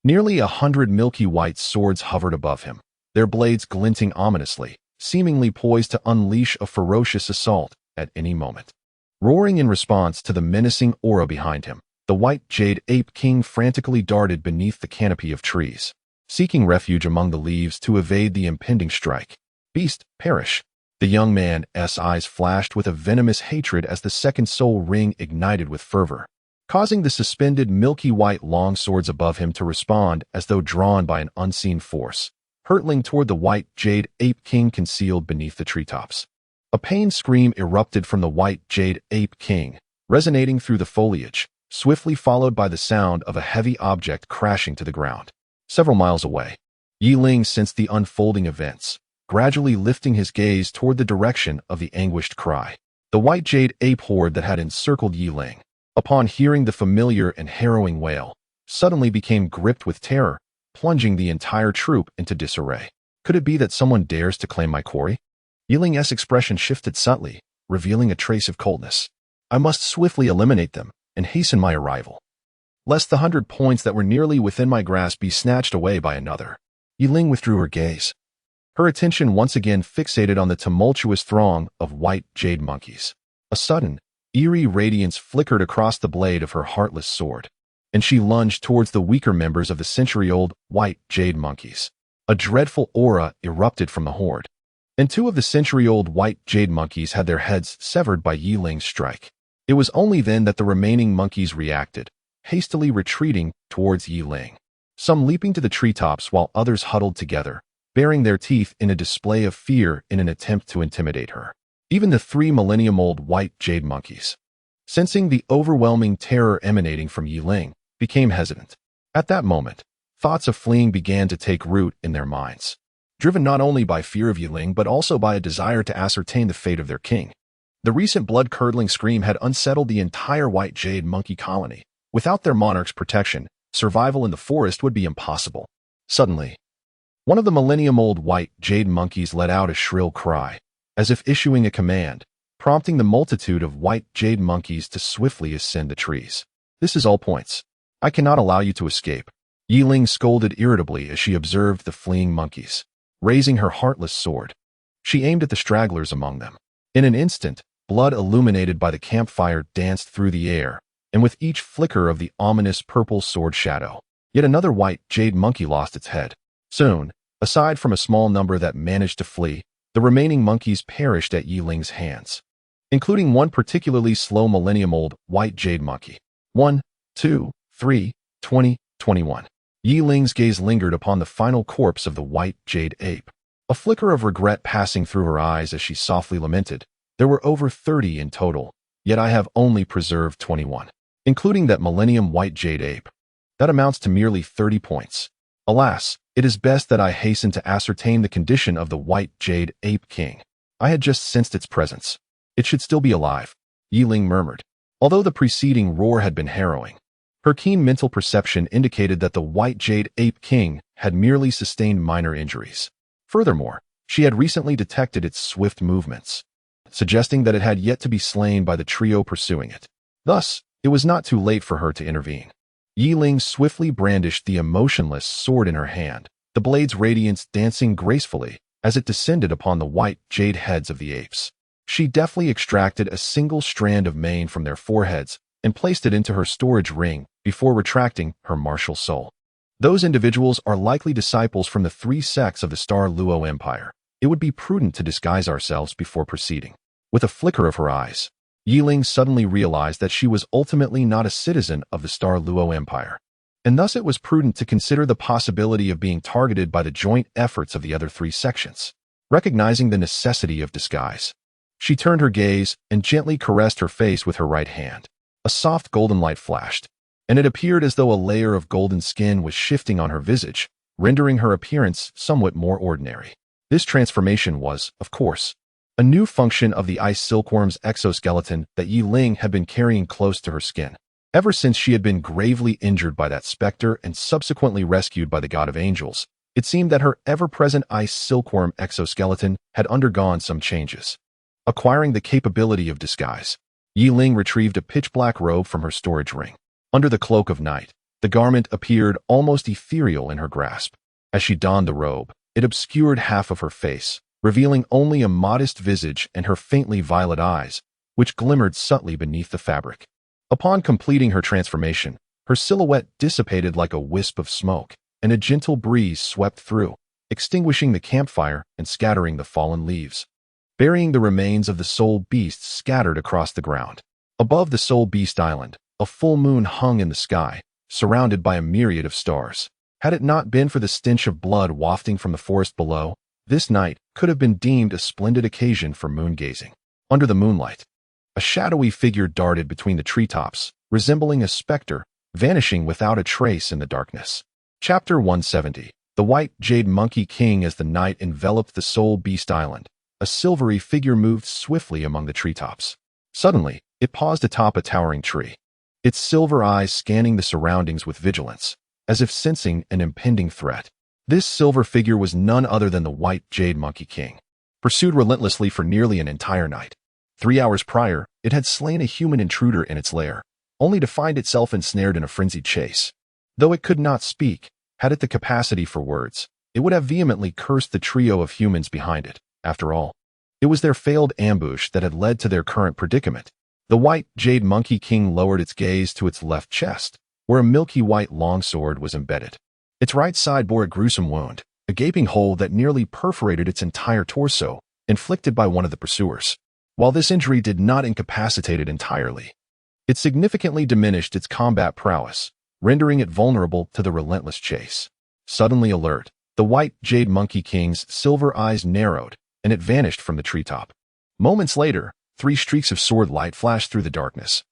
nearly 100 milky white swords hovered above him, their blades glinting ominously, seemingly poised to unleash a ferocious assault at any moment. Roaring in response to the menacing aura behind him, the white jade ape king frantically darted beneath the canopy of trees, seeking refuge among the leaves to evade the impending strike. Beast, perish! The young man's eyes flashed with a venomous hatred as the 2nd soul ring ignited with fervor, causing the suspended milky white long swords above him to respond as though drawn by an unseen force, hurtling toward the white jade ape king concealed beneath the treetops. A pained scream erupted from the white jade ape king, resonating through the foliage, swiftly followed by the sound of a heavy object crashing to the ground. Several miles away, Yi Ling sensed the unfolding events, gradually lifting his gaze toward the direction of the anguished cry. The white jade ape horde that had encircled Yi Ling, upon hearing the familiar and harrowing wail, suddenly became gripped with terror, plunging the entire troop into disarray. Could it be that someone dares to claim my quarry? Yi Ling's expression shifted subtly, revealing a trace of coldness. I must swiftly eliminate them and hasten my arrival, lest the 100 points that were nearly within my grasp be snatched away by another. Yi Ling withdrew her gaze, her attention once again fixated on the tumultuous throng of white jade monkeys. A sudden, eerie radiance flickered across the blade of her heartless sword, and she lunged towards the weaker members of the century-old white jade monkeys. A dreadful aura erupted from the horde, and 2 of the century-old white jade monkeys had their heads severed by Yi Ling's strike. It was only then that the remaining monkeys reacted, hastily retreating towards Yi Ling, some leaping to the treetops while others huddled together, baring their teeth in a display of fear in an attempt to intimidate her. Even the 3 millennium-old white jade monkeys, sensing the overwhelming terror emanating from Yi Ling, became hesitant. At that moment, thoughts of fleeing began to take root in their minds, driven not only by fear of Yiling but also by a desire to ascertain the fate of their king. The recent blood-curdling scream had unsettled the entire white jade monkey colony. Without their monarch's protection, survival in the forest would be impossible. Suddenly, one of the millennium-old white jade monkeys let out a shrill cry, as if issuing a command, prompting the multitude of white jade monkeys to swiftly ascend the trees. "This is all points. I cannot allow you to escape," Yiling scolded irritably as she observed the fleeing monkeys. Raising her heartless sword, she aimed at the stragglers among them. In an instant, blood illuminated by the campfire danced through the air, and with each flicker of the ominous purple sword shadow, yet another white jade monkey lost its head. Soon, aside from a small number that managed to flee, the remaining monkeys perished at Yiling's hands, including one particularly slow millennium-old white jade monkey. 1, 2, 3, 20, 21. Yiling's gaze lingered upon the final corpse of the white jade ape, a flicker of regret passing through her eyes as she softly lamented. "There were over 30 in total, yet I have only preserved 21, including that millennium white jade ape. That amounts to merely 30 points. Alas, it is best that I hasten to ascertain the condition of the white jade ape king. I had just sensed its presence. It should still be alive," Yiling murmured. Although the preceding roar had been harrowing, her keen mental perception indicated that the white jade ape king had merely sustained minor injuries. Furthermore, she had recently detected its swift movements, suggesting that it had yet to be slain by the trio pursuing it. Thus, it was not too late for her to intervene. Yiling swiftly brandished the emotionless sword in her hand, the blade's radiance dancing gracefully as it descended upon the white jade heads of the apes. She deftly extracted a single strand of mane from their foreheads and placed it into her storage ring before retracting her martial soul. "Those individuals are likely disciples from the 3 sects of the Star Luo Empire. It would be prudent to disguise ourselves before proceeding." With a flicker of her eyes, Yiling suddenly realized that she was ultimately not a citizen of the Star Luo Empire, and thus it was prudent to consider the possibility of being targeted by the joint efforts of the other 3 sections. Recognizing the necessity of disguise, she turned her gaze and gently caressed her face with her right hand. A soft golden light flashed, and it appeared as though a layer of golden skin was shifting on her visage, rendering her appearance somewhat more ordinary. This transformation was, of course, a new function of the ice silkworm's exoskeleton that Yiling had been carrying close to her skin. Ever since she had been gravely injured by that specter and subsequently rescued by the god of angels, it seemed that her ever-present ice silkworm exoskeleton had undergone some changes. Acquiring the capability of disguise, Yiling retrieved a pitch-black robe from her storage ring. Under the cloak of night, the garment appeared almost ethereal in her grasp. As she donned the robe, it obscured half of her face, revealing only a modest visage and her faintly violet eyes, which glimmered subtly beneath the fabric. Upon completing her transformation, her silhouette dissipated like a wisp of smoke, and a gentle breeze swept through, extinguishing the campfire and scattering the fallen leaves, burying the remains of the soul beasts scattered across the ground. Above the soul beast island, a full moon hung in the sky, surrounded by a myriad of stars. Had it not been for the stench of blood wafting from the forest below, this night could have been deemed a splendid occasion for moon-gazing. Under the moonlight, a shadowy figure darted between the treetops, resembling a specter, vanishing without a trace in the darkness. Chapter 170. The White Jade Monkey King. As the night enveloped the Soul Beast Island, a silvery figure moved swiftly among the treetops. Suddenly, it paused atop a towering tree, its silver eyes scanning the surroundings with vigilance, as if sensing an impending threat. This silver figure was none other than the White Jade Monkey King. Pursued relentlessly for nearly an entire night, 3 hours prior, it had slain a human intruder in its lair, only to find itself ensnared in a frenzied chase. Though it could not speak, had it the capacity for words, it would have vehemently cursed the trio of humans behind it. After all, it was their failed ambush that had led to their current predicament. The White Jade Monkey King lowered its gaze to its left chest, where a milky white longsword was embedded. Its right side bore a gruesome wound, a gaping hole that nearly perforated its entire torso, inflicted by one of the pursuers. While this injury did not incapacitate it entirely, it significantly diminished its combat prowess, rendering it vulnerable to the relentless chase. Suddenly alert, the White Jade Monkey King's silver eyes narrowed, and it vanished from the treetop. Moments later, 3 streaks of sword light flashed through the darkness,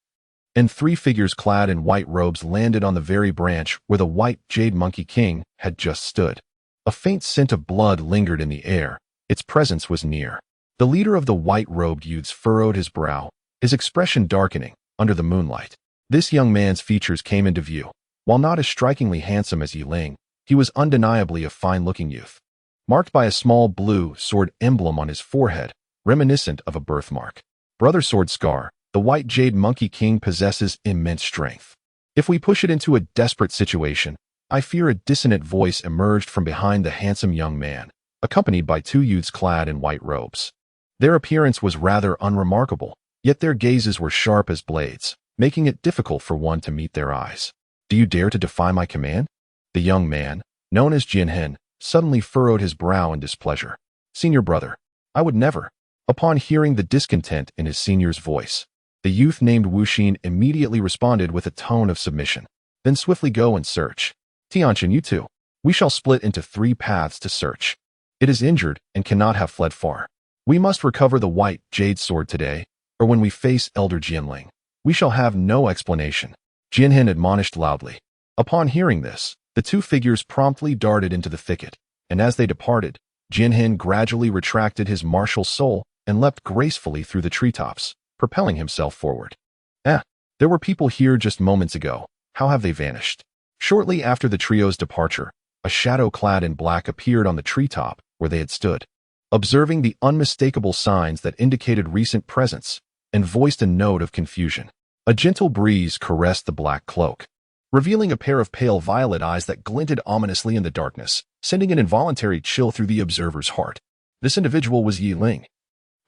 and 3 figures clad in white robes landed on the very branch where the white jade monkey king had just stood. A faint scent of blood lingered in the air. Its presence was near. The leader of the white-robed youths furrowed his brow, his expression darkening under the moonlight. This young man's features came into view. While not as strikingly handsome as Yiling, he was undeniably a fine-looking youth, marked by a small blue sword emblem on his forehead, reminiscent of a birthmark. Brother Sword Scar, the white jade monkey king possesses immense strength. If we push it into a desperate situation, I fear a dissonant voice emerged from behind the handsome young man, accompanied by 2 youths clad in white robes. Their appearance was rather unremarkable, yet their gazes were sharp as blades, making it difficult for one to meet their eyes. Do you dare to defy my command? The young man, known as Jianhen, suddenly furrowed his brow in displeasure. Senior brother, I would never. Upon hearing the discontent in his senior's voice, the youth named Wuxin immediately responded with a tone of submission. Then swiftly go and search. Tianchen, you too. We shall split into 3 paths to search. It is injured and cannot have fled far. We must recover the white jade sword today, or when we face Elder Jianling, we shall have no explanation. Jianhen admonished loudly. Upon hearing this, the 2 figures promptly darted into the thicket, and as they departed, Jianhen gradually retracted his martial soul and leapt gracefully through the treetops, propelling himself forward. There were people here just moments ago. How have they vanished? Shortly after the trio's departure, a shadow clad in black appeared on the treetop where they had stood. Observing the unmistakable signs that indicated recent presence, and voiced a note of confusion. A gentle breeze caressed the black cloak, revealing a pair of pale violet eyes that glinted ominously in the darkness, sending an involuntary chill through the observer's heart. This individual was Yiling,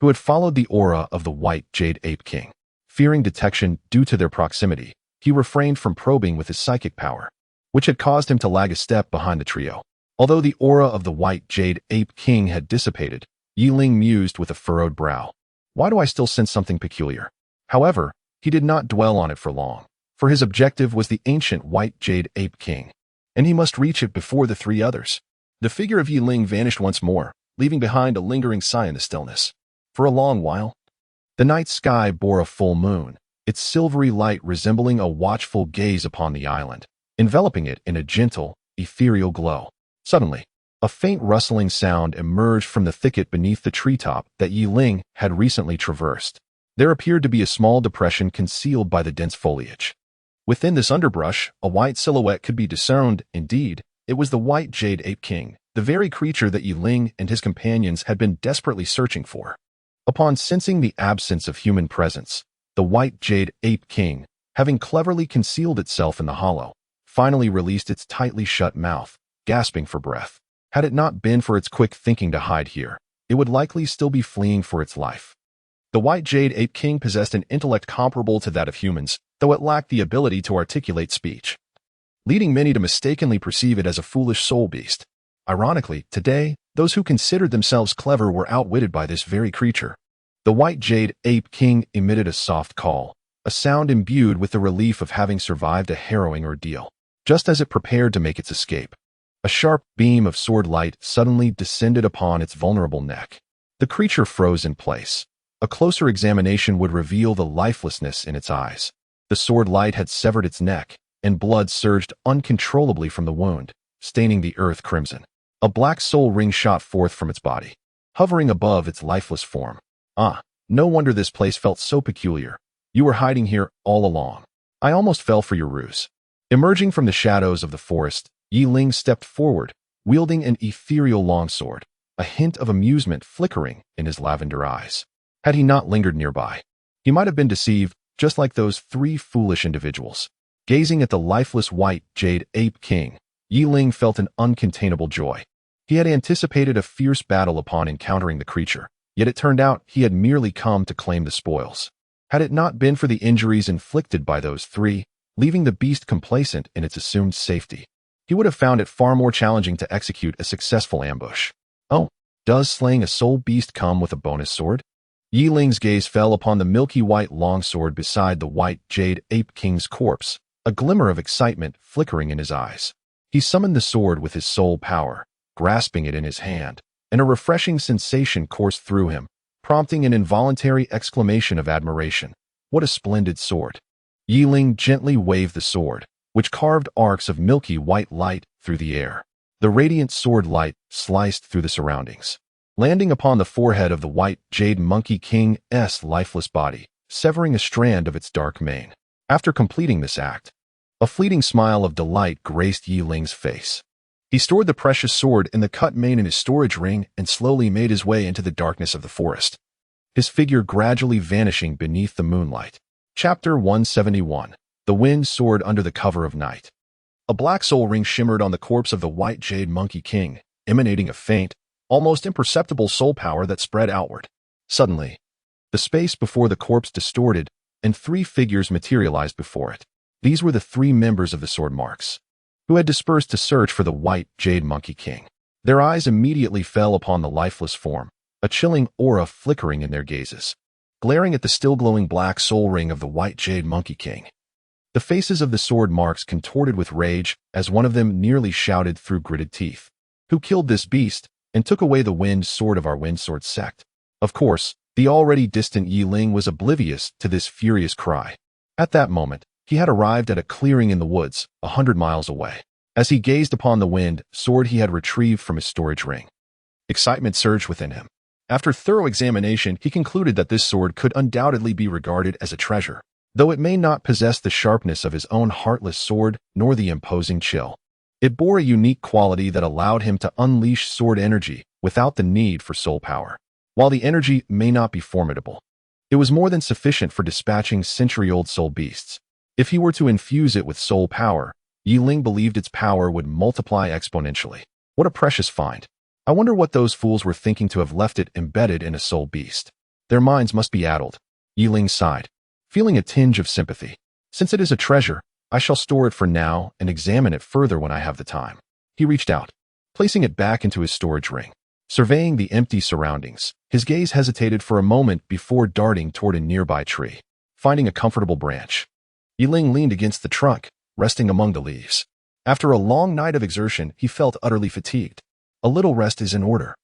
who had followed the aura of the white jade ape king. Fearing detection due to their proximity, he refrained from probing with his psychic power, which had caused him to lag a step behind the trio. Although the aura of the white jade ape king had dissipated, Yiling mused with a furrowed brow. Why do I still sense something peculiar? However, he did not dwell on it for long, for his objective was the ancient white jade ape king, and he must reach it before the 3 others. The figure of Yiling vanished once more, leaving behind a lingering sigh in the stillness. For a long while, the night sky bore a full moon, its silvery light resembling a watchful gaze upon the island, enveloping it in a gentle, ethereal glow. Suddenly, a faint rustling sound emerged from the thicket beneath the treetop that Yiling had recently traversed. There appeared to be a small depression concealed by the dense foliage. Within this underbrush, a white silhouette could be discerned. Indeed, it was the white jade ape king, the very creature that Yiling and his companions had been desperately searching for. Upon sensing the absence of human presence, the white jade ape king, having cleverly concealed itself in the hollow, finally released its tightly shut mouth, gasping for breath. Had it not been for its quick thinking to hide here, it would likely still be fleeing for its life. The white jade ape king possessed an intellect comparable to that of humans, though it lacked the ability to articulate speech, leading many to mistakenly perceive it as a foolish soul beast. Ironically, today, those who considered themselves clever were outwitted by this very creature. The white jade ape king emitted a soft call, a sound imbued with the relief of having survived a harrowing ordeal. Just as it prepared to make its escape, a sharp beam of sword light suddenly descended upon its vulnerable neck. The creature froze in place. A closer examination would reveal the lifelessness in its eyes. The sword light had severed its neck, and blood surged uncontrollably from the wound, staining the earth crimson. A black soul ring shot forth from its body, hovering above its lifeless form. No wonder this place felt so peculiar. You were hiding here all along. I almost fell for your ruse. Emerging from the shadows of the forest, Yiling stepped forward, wielding an ethereal longsword, a hint of amusement flickering in his lavender eyes. Had he not lingered nearby, he might have been deceived, just like those 3 foolish individuals. Gazing at the lifeless white jade ape king, Yiling felt an uncontainable joy. He had anticipated a fierce battle upon encountering the creature, yet it turned out he had merely come to claim the spoils. Had it not been for the injuries inflicted by those 3, leaving the beast complacent in its assumed safety, he would have found it far more challenging to execute a successful ambush. Oh, does slaying a soul beast come with a bonus sword? Yiling's gaze fell upon the milky white longsword beside the white jade ape king's corpse, a glimmer of excitement flickering in his eyes. He summoned the sword with his soul power, grasping it in his hand, and a refreshing sensation coursed through him, prompting an involuntary exclamation of admiration. What a splendid sword! Yi Ling gently waved the sword, which carved arcs of milky white light through the air. The radiant sword light sliced through the surroundings, landing upon the forehead of the white jade monkey king's lifeless body, severing a strand of its dark mane. After completing this act, a fleeting smile of delight graced Yi Ling's face. He stored the precious sword in the cut mane in his storage ring and slowly made his way into the darkness of the forest, his figure gradually vanishing beneath the moonlight. Chapter 171. The Wind Soared Under the Cover of Night. A black soul ring shimmered on the corpse of the white jade monkey king, emanating a faint, almost imperceptible soul power that spread outward. Suddenly, the space before the corpse distorted, and three figures materialized before it. These were the three members of the Sword Marks, who had dispersed to search for the white jade monkey king. Their eyes immediately fell upon the lifeless form, a chilling aura flickering in their gazes, glaring at the still-glowing black soul ring of the white jade monkey king. The faces of the Sword Marks contorted with rage as one of them nearly shouted through gritted teeth, "Who killed this beast and took away the wind sword of our wind sword sect?" Of course, the already distant Yi Ling was oblivious to this furious cry. At that moment, he had arrived at a clearing in the woods, 100 miles away. As he gazed upon the wind sword he had retrieved from his storage ring, excitement surged within him. After thorough examination, he concluded that this sword could undoubtedly be regarded as a treasure, though it may not possess the sharpness of his own heartless sword nor the imposing chill. It bore a unique quality that allowed him to unleash sword energy without the need for soul power. While the energy may not be formidable, it was more than sufficient for dispatching century-old soul beasts. If he were to infuse it with soul power, Yi Ling believed its power would multiply exponentially. What a precious find. I wonder what those fools were thinking to have left it embedded in a soul beast. Their minds must be addled. Yi Ling sighed, feeling a tinge of sympathy. Since it is a treasure, I shall store it for now and examine it further when I have the time. He reached out, placing it back into his storage ring. Surveying the empty surroundings, his gaze hesitated for a moment before darting toward a nearby tree. Finding a comfortable branch, Yi Ling leaned against the trunk, resting among the leaves. After a long night of exertion, he felt utterly fatigued. A little rest is in order.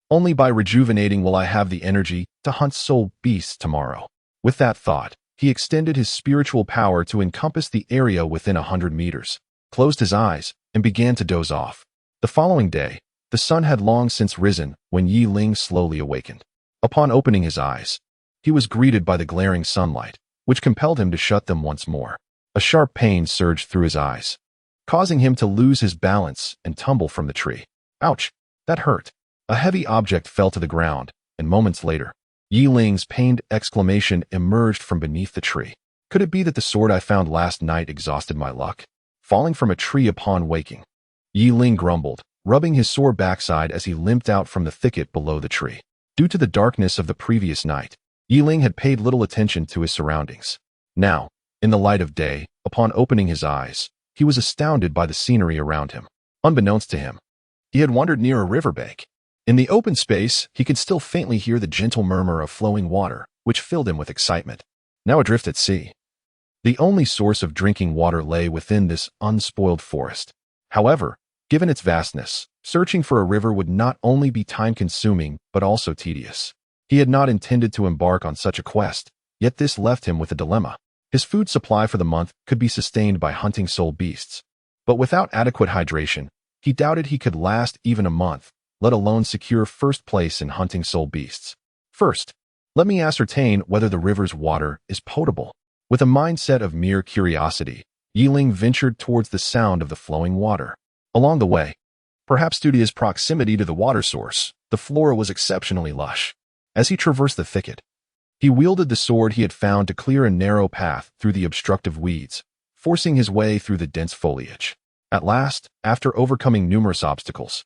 Only by rejuvenating will I have the energy to hunt soul beasts tomorrow. With that thought, he extended his spiritual power to encompass the area within 100 meters, closed his eyes, and began to doze off. The following day, the sun had long since risen when Yi Ling slowly awakened. Upon opening his eyes, he was greeted by the glaring sunlight, which compelled him to shut them once more. A sharp pain surged through his eyes, causing him to lose his balance and tumble from the tree. Ouch! That hurt. A heavy object fell to the ground, and moments later, Yi Ling's pained exclamation emerged from beneath the tree. Could it be that the sword I found last night exhausted my luck? Falling from a tree upon waking, Yi Ling grumbled, rubbing his sore backside as he limped out from the thicket below the tree. Due to the darkness of the previous night, Yi Ling had paid little attention to his surroundings. Now, in the light of day, upon opening his eyes, he was astounded by the scenery around him. Unbeknownst to him, he had wandered near a riverbank. In the open space, he could still faintly hear the gentle murmur of flowing water, which filled him with excitement. Now adrift at sea, the only source of drinking water lay within this unspoiled forest. However, given its vastness, searching for a river would not only be time-consuming but also tedious. He had not intended to embark on such a quest, yet this left him with a dilemma. His food supply for the month could be sustained by hunting soul beasts, but without adequate hydration, he doubted he could last even a month, let alone secure first place in hunting soul beasts. First, let me ascertain whether the river's water is potable. With a mindset of mere curiosity, Yi Ling ventured towards the sound of the flowing water. Along the way, perhaps due to his proximity to the water source, the flora was exceptionally lush. As he traversed the thicket, he wielded the sword he had found to clear a narrow path through the obstructive weeds, forcing his way through the dense foliage. At last, after overcoming numerous obstacles,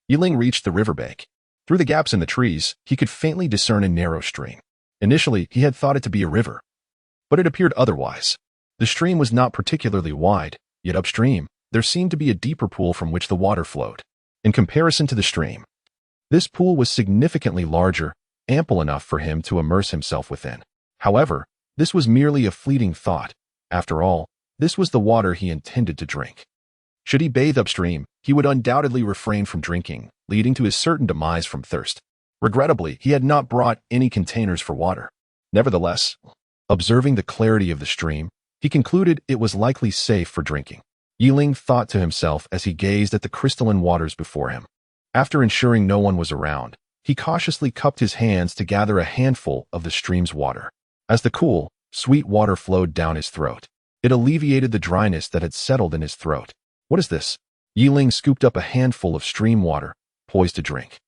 Yi Ling reached the riverbank. Through the gaps in the trees, he could faintly discern a narrow stream. Initially, he had thought it to be a river, but it appeared otherwise. The stream was not particularly wide, yet upstream, there seemed to be a deeper pool from which the water flowed. In comparison to the stream, this pool was significantly larger, ample enough for him to immerse himself within. However, this was merely a fleeting thought. After all, this was the water he intended to drink. Should he bathe upstream, he would undoubtedly refrain from drinking, leading to his certain demise from thirst. Regrettably, he had not brought any containers for water. Nevertheless, observing the clarity of the stream, He concluded it was likely safe for drinking. Yiling thought to himself as he gazed at the crystalline waters before him. After ensuring no one was around, he cautiously cupped his hands to gather a handful of the stream's water. As the cool, sweet water flowed down his throat, it alleviated the dryness that had settled in his throat. What is this? Yiling scooped up a handful of stream water, poised to drink,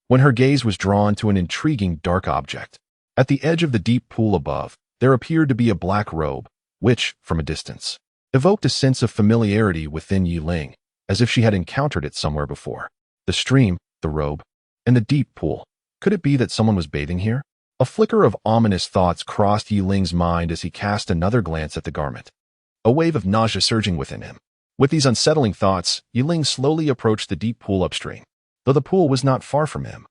when her gaze was drawn to an intriguing dark object. At the edge of the deep pool above, there appeared to be a black robe, which, from a distance, evoked a sense of familiarity within Yiling, as if she had encountered it somewhere before. The stream, the robe, and the deep pool. Could it be that someone was bathing here? A flicker of ominous thoughts crossed Yiling's mind as he cast another glance at the garment. A wave of nausea surging within him. With these unsettling thoughts, Yiling slowly approached the deep pool upstream. Though the pool was not far from him,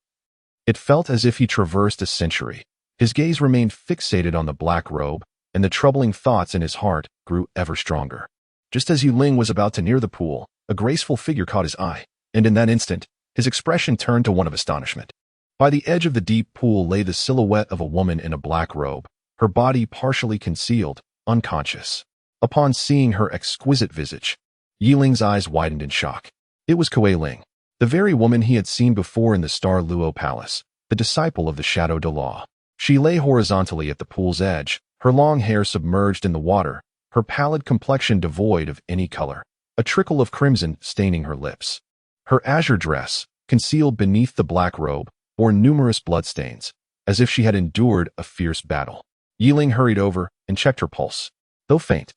it felt as if he traversed a century. His gaze remained fixated on the black robe, and the troubling thoughts in his heart grew ever stronger. Just as Yiling was about to near the pool, a graceful figure caught his eye, and in that instant, his expression turned to one of astonishment. By the edge of the deep pool lay the silhouette of a woman in a black robe, her body partially concealed, unconscious. Upon seeing her exquisite visage, Yiling's eyes widened in shock. It was Kuei Ling, the very woman he had seen before in the Star Luo Palace, the disciple of the Shadow Douluo. She lay horizontally at the pool's edge, her long hair submerged in the water, her pallid complexion devoid of any color, a trickle of crimson staining her lips. Her azure dress, concealed beneath the black robe, bore numerous bloodstains, as if she had endured a fierce battle. Yiling hurried over and checked her pulse. Though faint,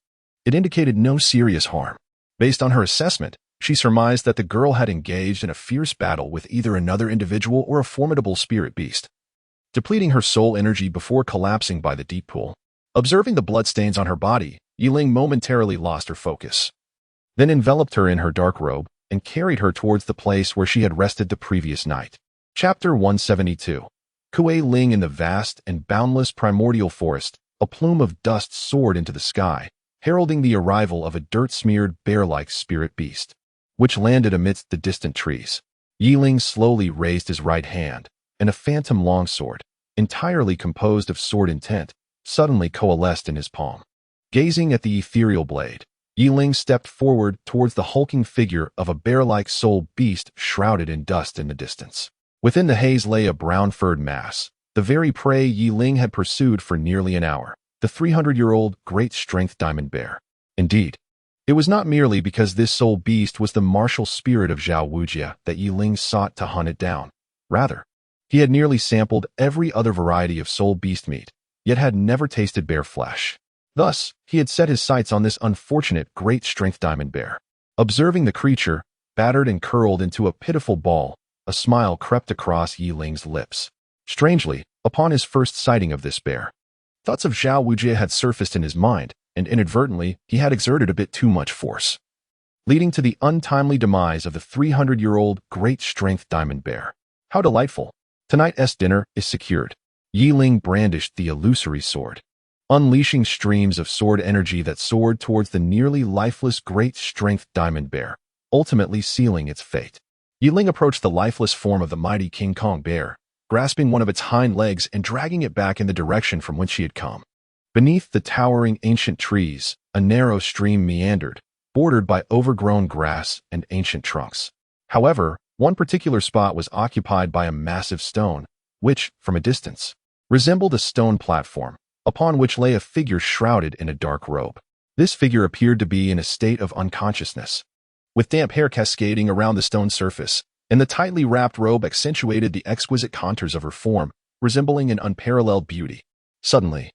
it indicated no serious harm. Based on her assessment, she surmised that the girl had engaged in a fierce battle with either another individual or a formidable spirit beast, depleting her soul energy before collapsing by the deep pool. Observing the bloodstains on her body, Yiling momentarily lost her focus, then enveloped her in her dark robe and carried her towards the place where she had rested the previous night. Chapter 172. Kuei Ling. In the vast and boundless primordial forest, a plume of dust soared into the sky, heralding the arrival of a dirt-smeared bear-like spirit beast, which landed amidst the distant trees. Yiling slowly raised his right hand, and a phantom longsword, entirely composed of sword intent, suddenly coalesced in his palm. Gazing at the ethereal blade, Yiling stepped forward towards the hulking figure of a bear-like soul beast shrouded in dust in the distance. Within the haze lay a brown-furred mass, the very prey Yiling had pursued for nearly an hour, the 300-year-old great-strength diamond bear. Indeed, it was not merely because this soul beast was the martial spirit of Zhao Wujia that Yiling sought to hunt it down. Rather, he had nearly sampled every other variety of soul beast meat, yet had never tasted bear flesh. Thus, he had set his sights on this unfortunate great-strength diamond bear. Observing the creature, battered and curled into a pitiful ball, a smile crept across Yiling's lips. Strangely, upon his first sighting of this bear, thoughts of Zhao Wujie had surfaced in his mind, and inadvertently, he had exerted a bit too much force, leading to the untimely demise of the 300-year-old great-strength diamond bear. How delightful! Tonight's dinner is secured. Yiling brandished the illusory sword, unleashing streams of sword energy that soared towards the nearly lifeless great-strength diamond bear, ultimately sealing its fate. Yiling approached the lifeless form of the mighty King Kong bear, grasping one of its hind legs and dragging it back in the direction from which she had come. Beneath the towering ancient trees, a narrow stream meandered, bordered by overgrown grass and ancient trunks. However, one particular spot was occupied by a massive stone, which, from a distance, resembled a stone platform, upon which lay a figure shrouded in a dark robe. This figure appeared to be in a state of unconsciousness, with damp hair cascading around the stone surface, and the tightly wrapped robe accentuated the exquisite contours of her form, resembling an unparalleled beauty. Suddenly,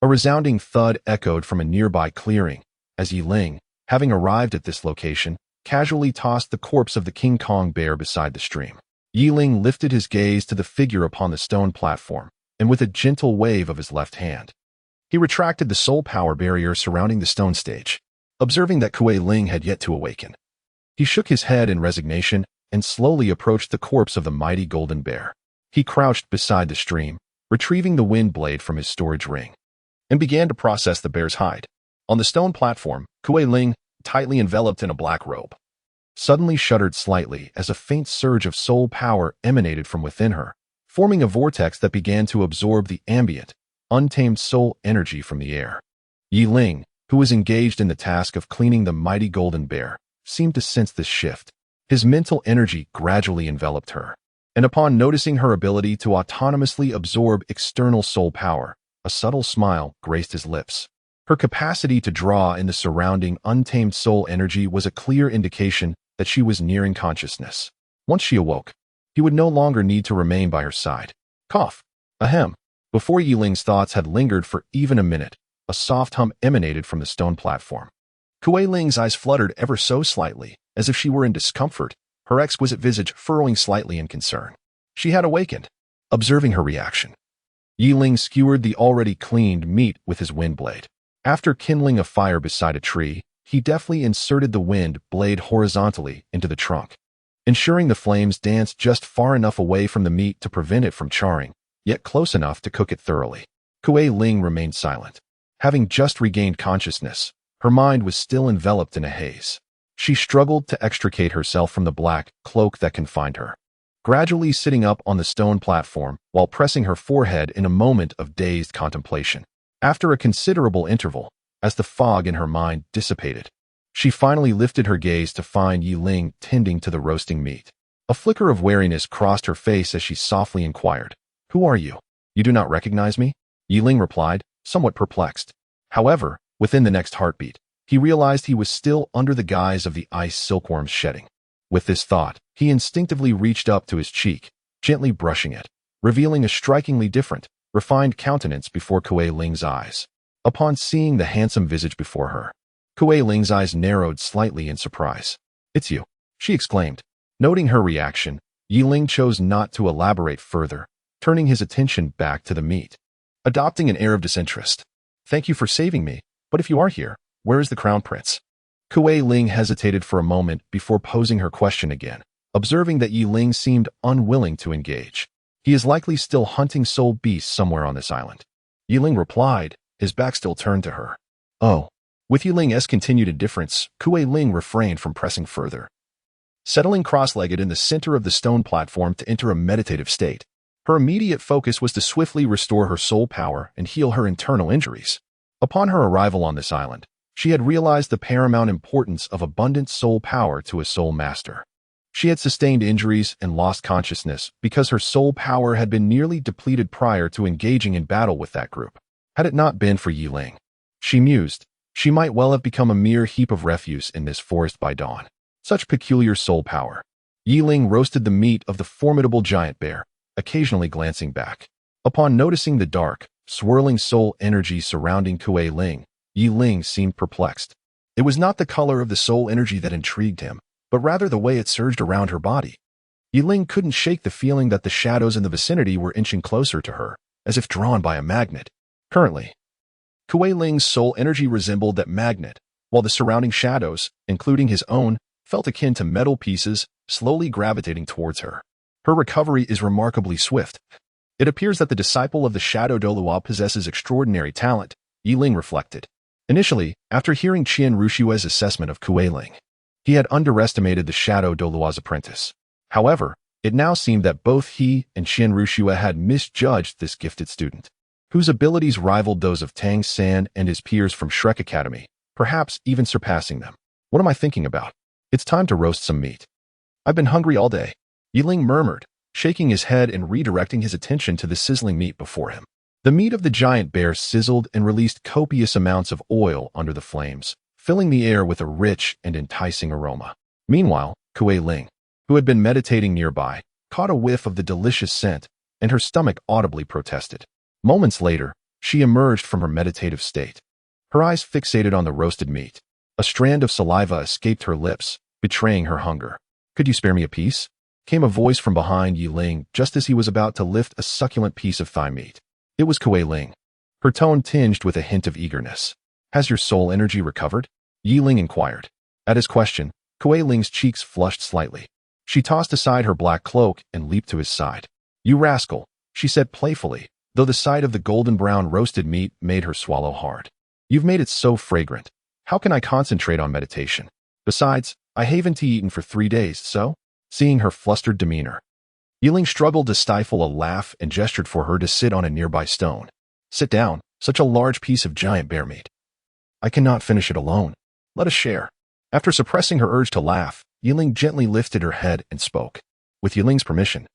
a resounding thud echoed from a nearby clearing, as Yiling, having arrived at this location, casually tossed the corpse of the King Kong bear beside the stream. Yiling lifted his gaze to the figure upon the stone platform, and with a gentle wave of his left hand, he retracted the soul power barrier surrounding the stone stage. Observing that Kuei Ling had yet to awaken, he shook his head in resignation and slowly approached the corpse of the mighty golden bear. He crouched beside the stream, retrieving the wind blade from his storage ring, and began to process the bear's hide. On the stone platform, Kuei Ling, tightly enveloped in a black robe, suddenly shuddered slightly as a faint surge of soul power emanated from within her, forming a vortex that began to absorb the ambient, untamed soul energy from the air. Yiling, who was engaged in the task of cleaning the mighty golden bear, seemed to sense this shift. His mental energy gradually enveloped her, and upon noticing her ability to autonomously absorb external soul power, a subtle smile graced his lips. Her capacity to draw in the surrounding untamed soul energy was a clear indication that she was nearing consciousness. Once she awoke, he would no longer need to remain by her side. Cough. Ahem. Before Yiling's thoughts had lingered for even a minute, a soft hum emanated from the stone platform. Kuei Ling's eyes fluttered ever so slightly, as if she were in discomfort, her exquisite visage furrowing slightly in concern. She had awakened, observing her reaction. Yiling skewered the already cleaned meat with his wind blade. After kindling a fire beside a tree, he deftly inserted the wind blade horizontally into the trunk, ensuring the flames danced just far enough away from the meat to prevent it from charring, yet close enough to cook it thoroughly. Kuei Ling remained silent. Having just regained consciousness, her mind was still enveloped in a haze. She struggled to extricate herself from the black cloak that confined her, gradually sitting up on the stone platform while pressing her forehead in a moment of dazed contemplation. After a considerable interval, as the fog in her mind dissipated, she finally lifted her gaze to find Yiling tending to the roasting meat. A flicker of wariness crossed her face as she softly inquired, "Who are you? You do not recognize me?" Yiling replied, somewhat perplexed. However, within the next heartbeat, he realized he was still under the guise of the ice silkworm's shedding. With this thought, he instinctively reached up to his cheek, gently brushing it, revealing a strikingly different, refined countenance before Kuei Ling's eyes. Upon seeing the handsome visage before her, Kuei Ling's eyes narrowed slightly in surprise. "It's you," she exclaimed. Noting her reaction, Yiling chose not to elaborate further, turning his attention back to the meat. Adopting an air of disinterest. "Thank you for saving me, but if you are here, where is the crown prince?" Kuei Ling hesitated for a moment before posing her question again, observing that Yiling seemed unwilling to engage. "He is likely still hunting soul beasts somewhere on this island." Yiling replied, his back still turned to her. "Oh." With Yiling's continued indifference, Kuei Ling refrained from pressing further. Settling cross-legged in the center of the stone platform to enter a meditative state, her immediate focus was to swiftly restore her soul power and heal her internal injuries. Upon her arrival on this island, she had realized the paramount importance of abundant soul power to a soul master. She had sustained injuries and lost consciousness because her soul power had been nearly depleted prior to engaging in battle with that group. Had it not been for Yiling, she mused, she might well have become a mere heap of refuse in this forest by dawn. Such peculiar soul power. Yiling roasted the meat of the formidable giant bear, occasionally glancing back. Upon noticing the dark, swirling soul energy surrounding Kuei Ling, Yiling seemed perplexed. It was not the color of the soul energy that intrigued him, but rather the way it surged around her body. Yiling couldn't shake the feeling that the shadows in the vicinity were inching closer to her, as if drawn by a magnet. Currently, Kuei Ling's soul energy resembled that magnet, while the surrounding shadows, including his own, felt akin to metal pieces slowly gravitating towards her. Her recovery is remarkably swift. It appears that the disciple of the Shadow Douluo possesses extraordinary talent, Yiling reflected. Initially, after hearing Qian Rushue's assessment of Kuei Ling, he had underestimated the Shadow Douluo's apprentice. However, it now seemed that both he and Qian Rushue had misjudged this gifted student, whose abilities rivaled those of Tang San and his peers from Shrek Academy, perhaps even surpassing them. What am I thinking about? It's time to roast some meat. I've been hungry all day, Yiling murmured, shaking his head and redirecting his attention to the sizzling meat before him. The meat of the giant bear sizzled and released copious amounts of oil under the flames, filling the air with a rich and enticing aroma. Meanwhile, Kuei Ling, who had been meditating nearby, caught a whiff of the delicious scent, and her stomach audibly protested. Moments later, she emerged from her meditative state, her eyes fixated on the roasted meat. A strand of saliva escaped her lips, betraying her hunger. "Could you spare me a piece?" came a voice from behind Yiling just as he was about to lift a succulent piece of thigh meat. It was Kuei Ling, her tone tinged with a hint of eagerness. "Has your soul energy recovered?" Yiling inquired. At his question, Kuei Ling's cheeks flushed slightly. She tossed aside her black cloak and leaped to his side. "You rascal," she said playfully, though the sight of the golden brown roasted meat made her swallow hard. "You've made it so fragrant. How can I concentrate on meditation? Besides, I haven't eaten for 3 days, so?" Seeing her flustered demeanor, Yiling struggled to stifle a laugh and gestured for her to sit on a nearby stone. "Sit down, such a large piece of giant bear meat." I cannot finish it alone. Let us share. After suppressing her urge to laugh, Yiling gently lifted her head and spoke. With Yiling's permission.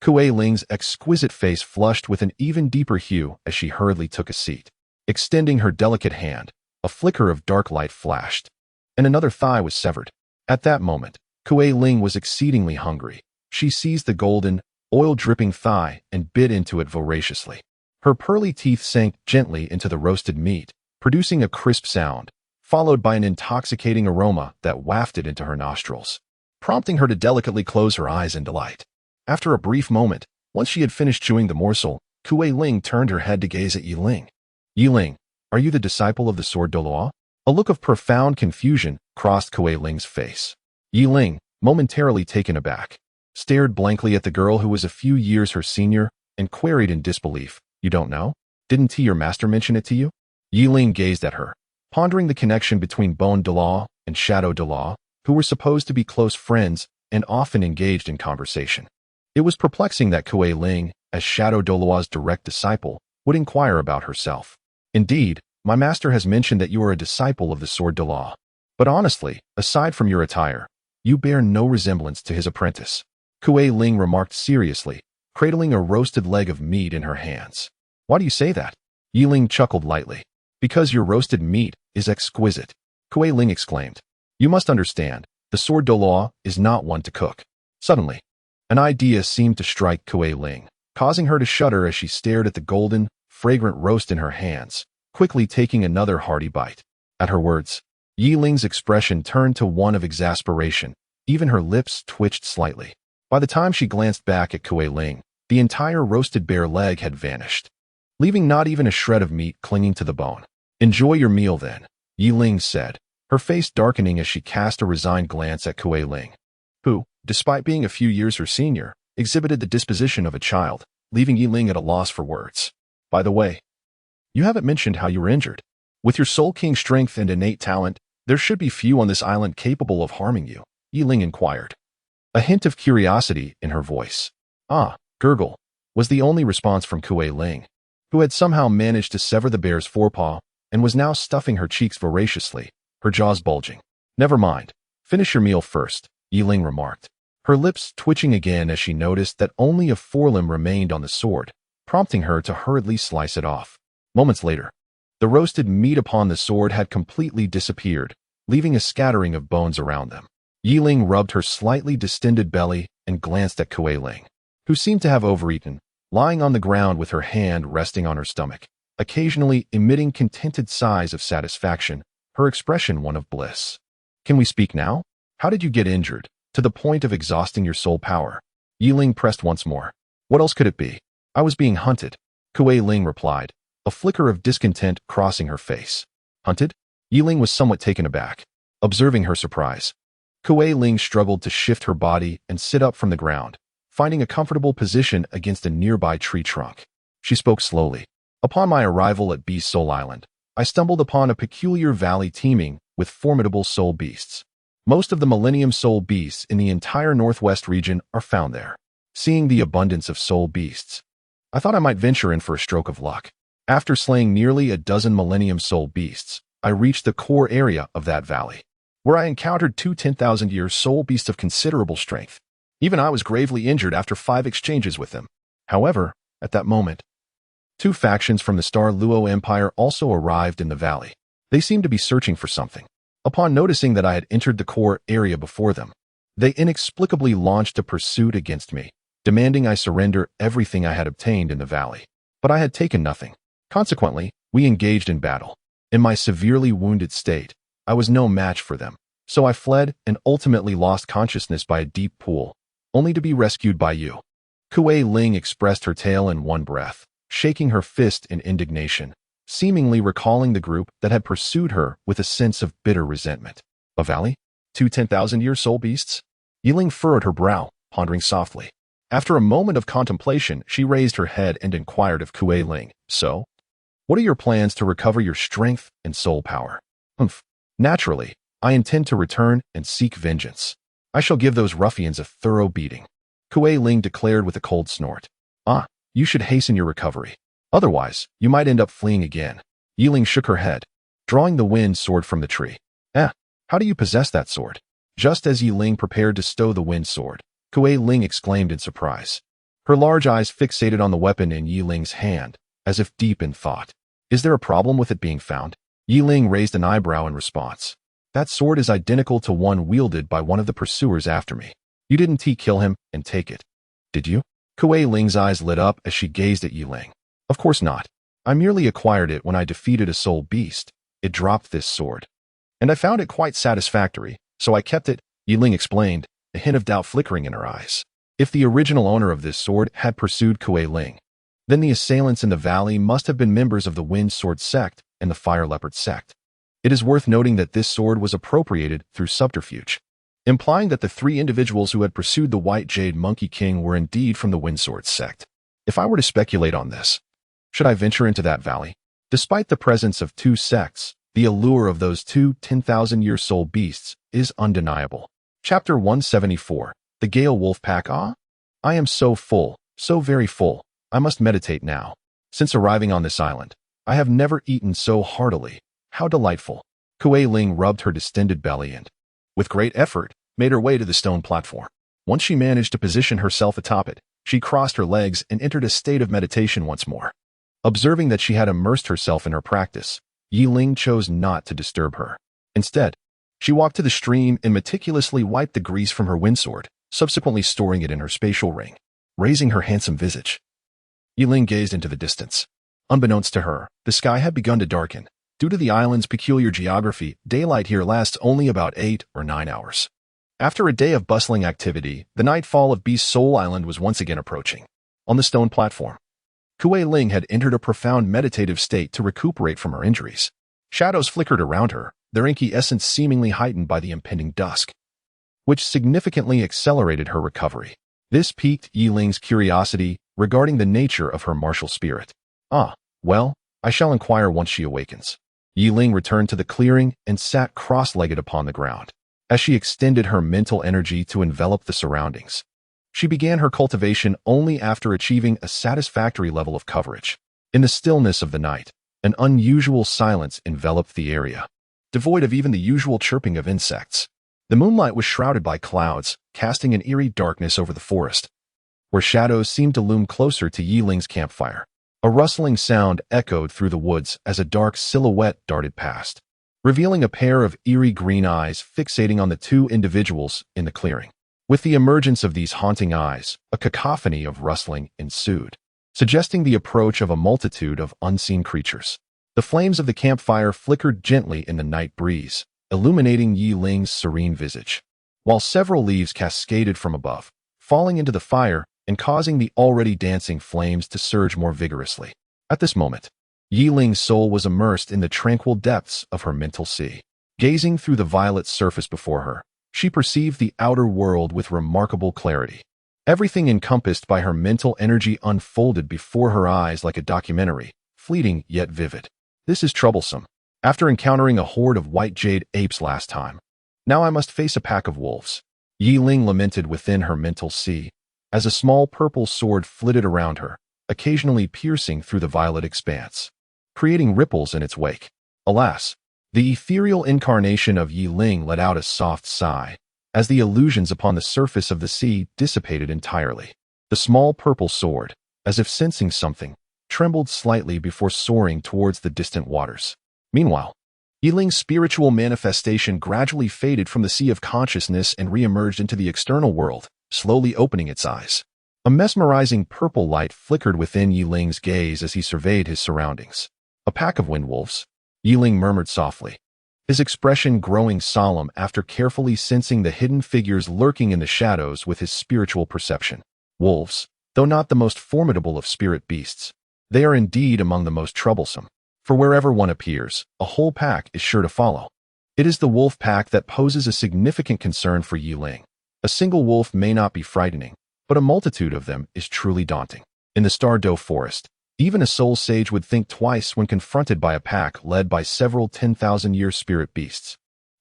Kuei Ling's exquisite face flushed with an even deeper hue as she hurriedly took a seat. Extending her delicate hand, a flicker of dark light flashed, and another thigh was severed. At that moment, Kuei Ling was exceedingly hungry. She seized the golden, oil-dripping thigh and bit into it voraciously. Her pearly teeth sank gently into the roasted meat, producing a crisp sound, followed by an intoxicating aroma that wafted into her nostrils, prompting her to delicately close her eyes in delight. After a brief moment, once she had finished chewing the morsel, Kuei Ling turned her head to gaze at Yiling. Yiling, are you the disciple of the sword Douluo? A look of profound confusion crossed Kuei Ling's face. Yiling, momentarily taken aback, stared blankly at the girl who was a few years her senior and queried in disbelief, You don't know? Didn't your master mention it to you? Yiling gazed at her, pondering the connection between Bone Douluo and Shadow Douluo, who were supposed to be close friends and often engaged in conversation. It was perplexing that Kuei Ling, as Shadow Douluo's direct disciple, would inquire about herself. Indeed, my master has mentioned that you are a disciple of the sword Douluo. But honestly, aside from your attire, you bear no resemblance to his apprentice. Kuei Ling remarked seriously, cradling a roasted leg of meat in her hands. Why do you say that? Yiling chuckled lightly. Because your roasted meat is exquisite, Kuei Ling exclaimed. You must understand, the sword Douluo is not one to cook. Suddenly, an idea seemed to strike Kuei Ling, causing her to shudder as she stared at the golden, fragrant roast in her hands, quickly taking another hearty bite. At her words, Yiling's expression turned to one of exasperation. Even her lips twitched slightly. By the time she glanced back at Kuei Ling, the entire roasted bare leg had vanished, leaving not even a shred of meat clinging to the bone. Enjoy your meal then, Yiling said, her face darkening as she cast a resigned glance at Kuei Ling, who, despite being a few years her senior, exhibited the disposition of a child, leaving Yiling at a loss for words. By the way, you haven't mentioned how you were injured. With your Soul King strength and innate talent, there should be few on this island capable of harming you, Yiling inquired. A hint of curiosity in her voice. Ah, gurgle, was the only response from Kuei Ling, who had somehow managed to sever the bear's forepaw and was now stuffing her cheeks voraciously, her jaws bulging. Never mind, finish your meal first, Yiling remarked, her lips twitching again as she noticed that only a forelimb remained on the sword, prompting her to hurriedly slice it off. Moments later, the roasted meat upon the sword had completely disappeared, leaving a scattering of bones around them. Yiling rubbed her slightly distended belly and glanced at Kuei Ling, who seemed to have overeaten, lying on the ground with her hand resting on her stomach, occasionally emitting contented sighs of satisfaction, her expression one of bliss. Can we speak now? How did you get injured, to the point of exhausting your soul power? Yiling pressed once more. What else could it be? I was being hunted, Kuei Ling replied, a flicker of discontent crossing her face. Hunted? Yiling was somewhat taken aback, observing her surprise. Kuei Ling struggled to shift her body and sit up from the ground, finding a comfortable position against a nearby tree trunk. She spoke slowly. Upon my arrival at Beast Soul Island, I stumbled upon a peculiar valley teeming with formidable soul beasts. Most of the Millennium Soul beasts in the entire Northwest region are found there. Seeing the abundance of soul beasts, I thought I might venture in for a stroke of luck. After slaying nearly a dozen Millennium Soul beasts, I reached the core area of that valley, where I encountered two 10,000-year soul beasts of considerable strength. Even I was gravely injured after 5 exchanges with them. However, at that moment, 2 factions from the Star Luo Empire also arrived in the valley. They seemed to be searching for something. Upon noticing that I had entered the core area before them, they inexplicably launched a pursuit against me, demanding I surrender everything I had obtained in the valley. But I had taken nothing. Consequently, we engaged in battle. In my severely wounded state, I was no match for them, so I fled and ultimately lost consciousness by a deep pool, only to be rescued by you. Kuei Ling expressed her tale in one breath, shaking her fist in indignation, seemingly recalling the group that had pursued her with a sense of bitter resentment. A valley? 2 10,000-year soul beasts? Yiling furrowed her brow, pondering softly. After a moment of contemplation, she raised her head and inquired of Kuei Ling, So? What are your plans to recover your strength and soul power? Humph. Naturally, I intend to return and seek vengeance. I shall give those ruffians a thorough beating, Kuei Ling declared with a cold snort. Ah, you should hasten your recovery. Otherwise, you might end up fleeing again. Yiling shook her head, drawing the wind sword from the tree. How do you possess that sword? Just as Yi Ling prepared to stow the wind sword, Kuei Ling exclaimed in surprise. Her large eyes fixated on the weapon in Yi Ling's hand, as if deep in thought. Is there a problem with it being found? Yi Ling raised an eyebrow in response. That sword is identical to one wielded by one of the pursuers after me. You didn't kill him and take it, did you? Kuei Ling's eyes lit up as she gazed at Yi Ling. Of course not. I merely acquired it when I defeated a soul beast. It dropped this sword. And I found it quite satisfactory, so I kept it, Yi Ling explained, a hint of doubt flickering in her eyes. If the original owner of this sword had pursued Kuei Ling, then the assailants in the valley must have been members of the Wind Sword sect and the Fire Leopard sect. It is worth noting that this sword was appropriated through subterfuge, implying that the three individuals who had pursued the White Jade Monkey King were indeed from the Wind Sword sect. If I were to speculate on this, should I venture into that valley? Despite the presence of two sects, the allure of those two 10,000-year soul beasts is undeniable. Chapter 174. The Gale Wolf Pack. I am so full, so very full. I must meditate now. Since arriving on this island, I have never eaten so heartily. How delightful. Kuei Ling rubbed her distended belly and, with great effort, made her way to the stone platform. Once she managed to position herself atop it, she crossed her legs and entered a state of meditation once more. Observing that she had immersed herself in her practice, Yi Ling chose not to disturb her. Instead, she walked to the stream and meticulously wiped the grease from her windsword, subsequently storing it in her spatial ring. Raising her handsome visage, Yi Ling gazed into the distance. Unbeknownst to her, the sky had begun to darken. Due to the island's peculiar geography, daylight here lasts only about 8 or 9 hours. After a day of bustling activity, the nightfall of Beast Soul Island was once again approaching. On the stone platform, Kuei Ling had entered a profound meditative state to recuperate from her injuries. Shadows flickered around her, their inky essence seemingly heightened by the impending dusk, which significantly accelerated her recovery. This piqued Yi Ling's curiosity regarding the nature of her martial spirit. Well, I shall inquire once she awakens. Yi Ling returned to the clearing and sat cross-legged upon the ground. As she extended her mental energy to envelop the surroundings, she began her cultivation only after achieving a satisfactory level of coverage. In the stillness of the night, an unusual silence enveloped the area, devoid of even the usual chirping of insects. The moonlight was shrouded by clouds, casting an eerie darkness over the forest, where shadows seemed to loom closer to Yi Ling's campfire. A rustling sound echoed through the woods as a dark silhouette darted past, revealing a pair of eerie green eyes fixating on the two individuals in the clearing. With the emergence of these haunting eyes, a cacophony of rustling ensued, suggesting the approach of a multitude of unseen creatures. The flames of the campfire flickered gently in the night breeze, illuminating Yi Ling's serene visage, while several leaves cascaded from above, falling into the fire and causing the already dancing flames to surge more vigorously. At this moment, Yi Ling's soul was immersed in the tranquil depths of her mental sea. Gazing through the violet surface before her, she perceived the outer world with remarkable clarity. Everything encompassed by her mental energy unfolded before her eyes like a documentary, fleeting yet vivid. This is troublesome. After encountering a horde of white jade apes last time, now I must face a pack of wolves. Yi Ling lamented within her mental sea, as a small purple sword flitted around her, occasionally piercing through the violet expanse, creating ripples in its wake. Alas, the ethereal incarnation of Yi Ling let out a soft sigh, as the illusions upon the surface of the sea dissipated entirely. The small purple sword, as if sensing something, trembled slightly before soaring towards the distant waters. Meanwhile, Yi Ling's spiritual manifestation gradually faded from the sea of consciousness and re-emerged into the external world, slowly opening its eyes. A mesmerizing purple light flickered within Yi Ling's gaze as he surveyed his surroundings. A pack of wind wolves, Yi Ling murmured softly, his expression growing solemn after carefully sensing the hidden figures lurking in the shadows with his spiritual perception. Wolves, though not the most formidable of spirit beasts, they are indeed among the most troublesome, for wherever one appears, a whole pack is sure to follow. It is the wolf pack that poses a significant concern for Yi Ling. A single wolf may not be frightening, but a multitude of them is truly daunting. In the Stardow Forest, even a soul sage would think twice when confronted by a pack led by several 10,000-year spirit beasts.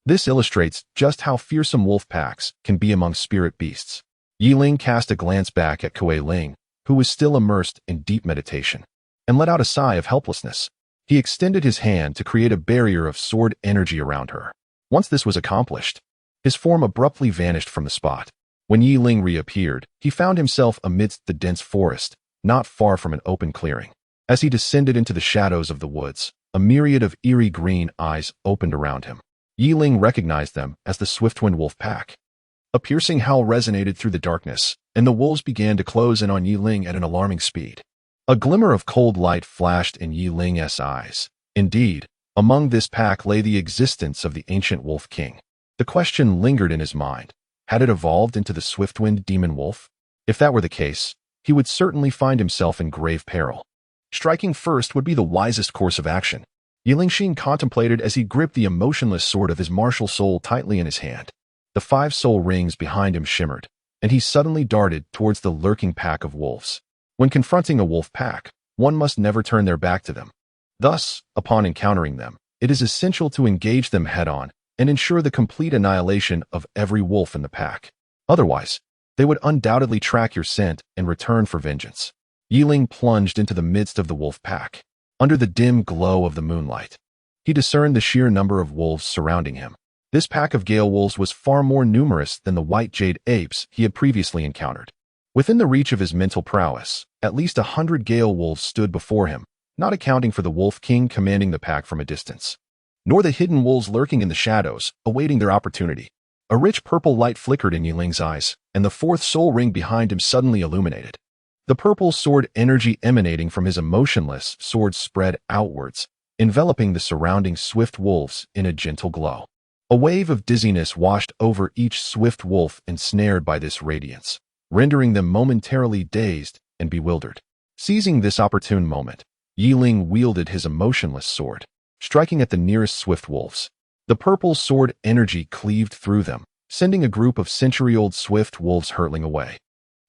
This illustrates just how fearsome wolf packs can be among spirit beasts. Yi Ling cast a glance back at Kuei Ling, who was still immersed in deep meditation, and let out a sigh of helplessness. He extended his hand to create a barrier of sword energy around her. Once this was accomplished, his form abruptly vanished from the spot. When Yi Ling reappeared, he found himself amidst the dense forest, not far from an open clearing. As he descended into the shadows of the woods, a myriad of eerie green eyes opened around him. Yi Ling recognized them as the Swiftwind Wolf Pack. A piercing howl resonated through the darkness, and the wolves began to close in on Yi Ling at an alarming speed. A glimmer of cold light flashed in Yi Ling's eyes. Indeed, among this pack lay the existence of the ancient Wolf King. The question lingered in his mind. Had it evolved into the Swiftwind Demon Wolf? If that were the case, he would certainly find himself in grave peril. Striking first would be the wisest course of action. Yi Lingxin contemplated as he gripped the emotionless sword of his martial soul tightly in his hand. The 5 soul rings behind him shimmered, and he suddenly darted towards the lurking pack of wolves. When confronting a wolf pack, one must never turn their back to them. Thus, upon encountering them, it is essential to engage them head-on and ensure the complete annihilation of every wolf in the pack. Otherwise, they would undoubtedly track your scent and return for vengeance. Yi Ling plunged into the midst of the wolf pack. Under the dim glow of the moonlight, he discerned the sheer number of wolves surrounding him. This pack of Gale wolves was far more numerous than the white jade apes he had previously encountered. Within the reach of his mental prowess, at least 100 Gale wolves stood before him, not accounting for the Wolf King commanding the pack from a distance, nor the hidden wolves lurking in the shadows, awaiting their opportunity. A rich purple light flickered in Yi Ling's eyes, and the 4th soul ring behind him suddenly illuminated. The purple sword energy emanating from his emotionless sword spread outwards, enveloping the surrounding swift wolves in a gentle glow. A wave of dizziness washed over each swift wolf ensnared by this radiance, rendering them momentarily dazed and bewildered. Seizing this opportune moment, Yi Ling wielded his emotionless sword, striking at the nearest swift wolves. The purple sword energy cleaved through them, sending a group of century-old swift wolves hurtling away,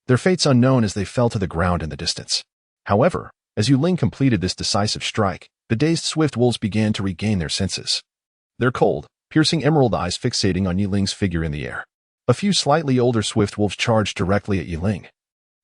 their fates unknown as they fell to the ground in the distance. However, as Yi Ling completed this decisive strike, the dazed swift wolves began to regain their senses. Their cold, piercing emerald eyes fixating on Yi Ling's figure in the air. A few slightly older swift wolves charged directly at Yi Ling,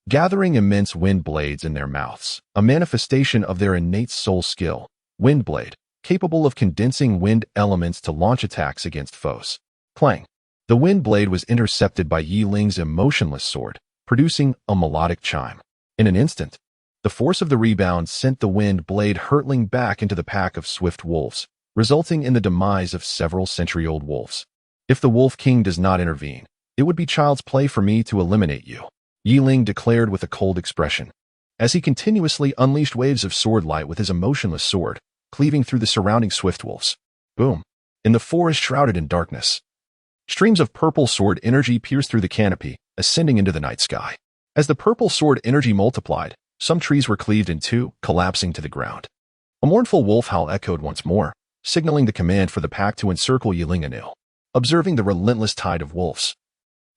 gathering immense wind blades in their mouths, a manifestation of their innate soul skill. Wind blade, capable of condensing wind elements to launch attacks against foes. Clang. The wind blade was intercepted by Yi Ling's emotionless sword, producing a melodic chime. In an instant, the force of the rebound sent the wind blade hurtling back into the pack of swift wolves, resulting in the demise of several century-old wolves. If the Wolf King does not intervene, it would be child's play for me to eliminate you, Yi Ling declared with a cold expression, as he continuously unleashed waves of sword light with his emotionless sword, cleaving through the surrounding swift wolves. Boom. In the forest shrouded in darkness, streams of purple sword energy pierced through the canopy, ascending into the night sky. As the purple sword energy multiplied, some trees were cleaved in two, collapsing to the ground. A mournful wolf howl echoed once more, signaling the command for the pack to encircle Yi Ling anew. Observing the relentless tide of wolves,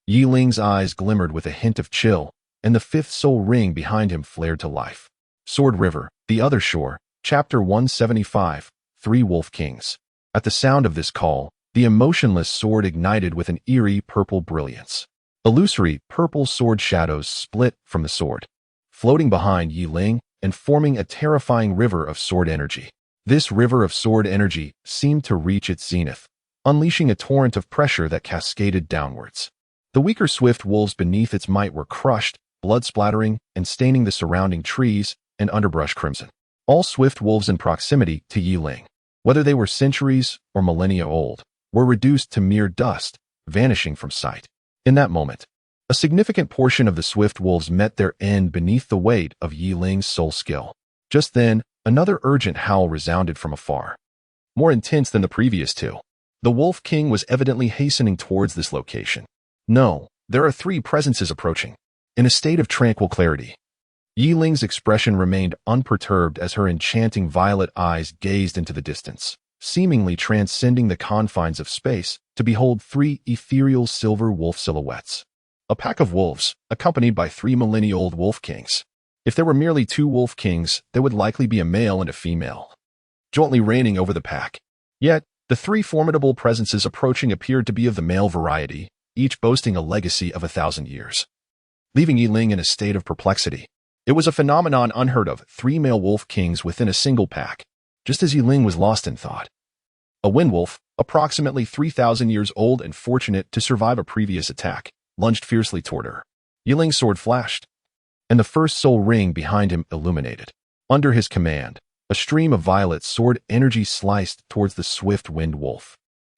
Yi Ling's eyes glimmered with a hint of chill, and the 5th soul ring behind him flared to life. Sword River, The Other Shore, Chapter 175, 3 Wolf Kings. At the sound of this call, the emotionless sword ignited with an eerie purple brilliance. Illusory purple sword shadows split from the sword, floating behind Yi Ling and forming a terrifying river of sword energy. This river of sword energy seemed to reach its zenith, unleashing a torrent of pressure that cascaded downwards. The weaker swift wolves beneath its might were crushed, blood splattering and staining the surrounding trees and underbrush crimson. All swift wolves in proximity to Yi Ling, whether they were centuries or millennia old, were reduced to mere dust, vanishing from sight. In that moment, a significant portion of the swift wolves met their end beneath the weight of Yi Ling's soul skill. Just then, another urgent howl resounded from afar, more intense than the previous two. The Wolf King was evidently hastening towards this location. No, there are 3 presences approaching. In a state of tranquil clarity, Yi Ling's expression remained unperturbed as her enchanting violet eyes gazed into the distance, seemingly transcending the confines of space to behold 3 ethereal silver wolf silhouettes. A pack of wolves, accompanied by 3 millennia-old wolf kings. If there were merely 2 wolf kings, there would likely be a male and a female, jointly reigning over the pack. Yet, the 3 formidable presences approaching appeared to be of the male variety, each boasting a legacy of 1,000 years. Leaving Yi Ling in a state of perplexity, it was a phenomenon unheard of, 3 male wolf kings within a single pack. just as Yiling was lost in thought. A windwolf, approximately 3,000 years old and fortunate to survive a previous attack, lunged fiercely toward her. Yiling's sword flashed, and the first soul ring behind him illuminated. Under his command, a stream of violet sword energy sliced towards the swift wind wolf.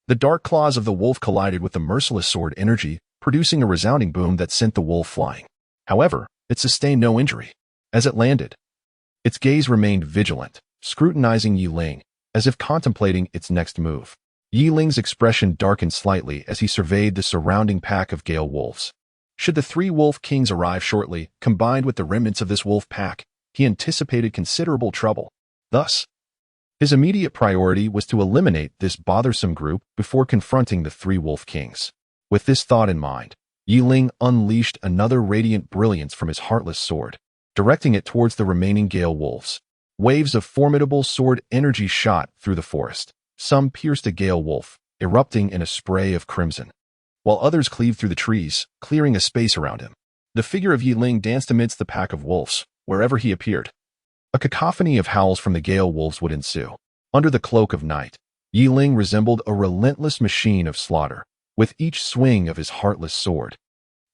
The dark claws of the wolf collided with the merciless sword energy, producing a resounding boom that sent the wolf flying. However, it sustained no injury. As it landed, its gaze remained vigilant, scrutinizing Yiling, as if contemplating its next move. Yiling's expression darkened slightly as he surveyed the surrounding pack of gale wolves. Should the three wolf kings arrive shortly, combined with the remnants of this wolf pack, he anticipated considerable trouble. Thus, his immediate priority was to eliminate this bothersome group before confronting the three wolf kings. With this thought in mind, Yiling unleashed another radiant brilliance from his heartless sword, directing it towards the remaining gale wolves. Waves of formidable sword energy shot through the forest. Some pierced a gale wolf, erupting in a spray of crimson, while others cleaved through the trees, clearing a space around him. The figure of Yiling danced amidst the pack of wolves, wherever he appeared. A cacophony of howls from the gale wolves would ensue. Under the cloak of night, Yiling resembled a relentless machine of slaughter, with each swing of his heartless sword.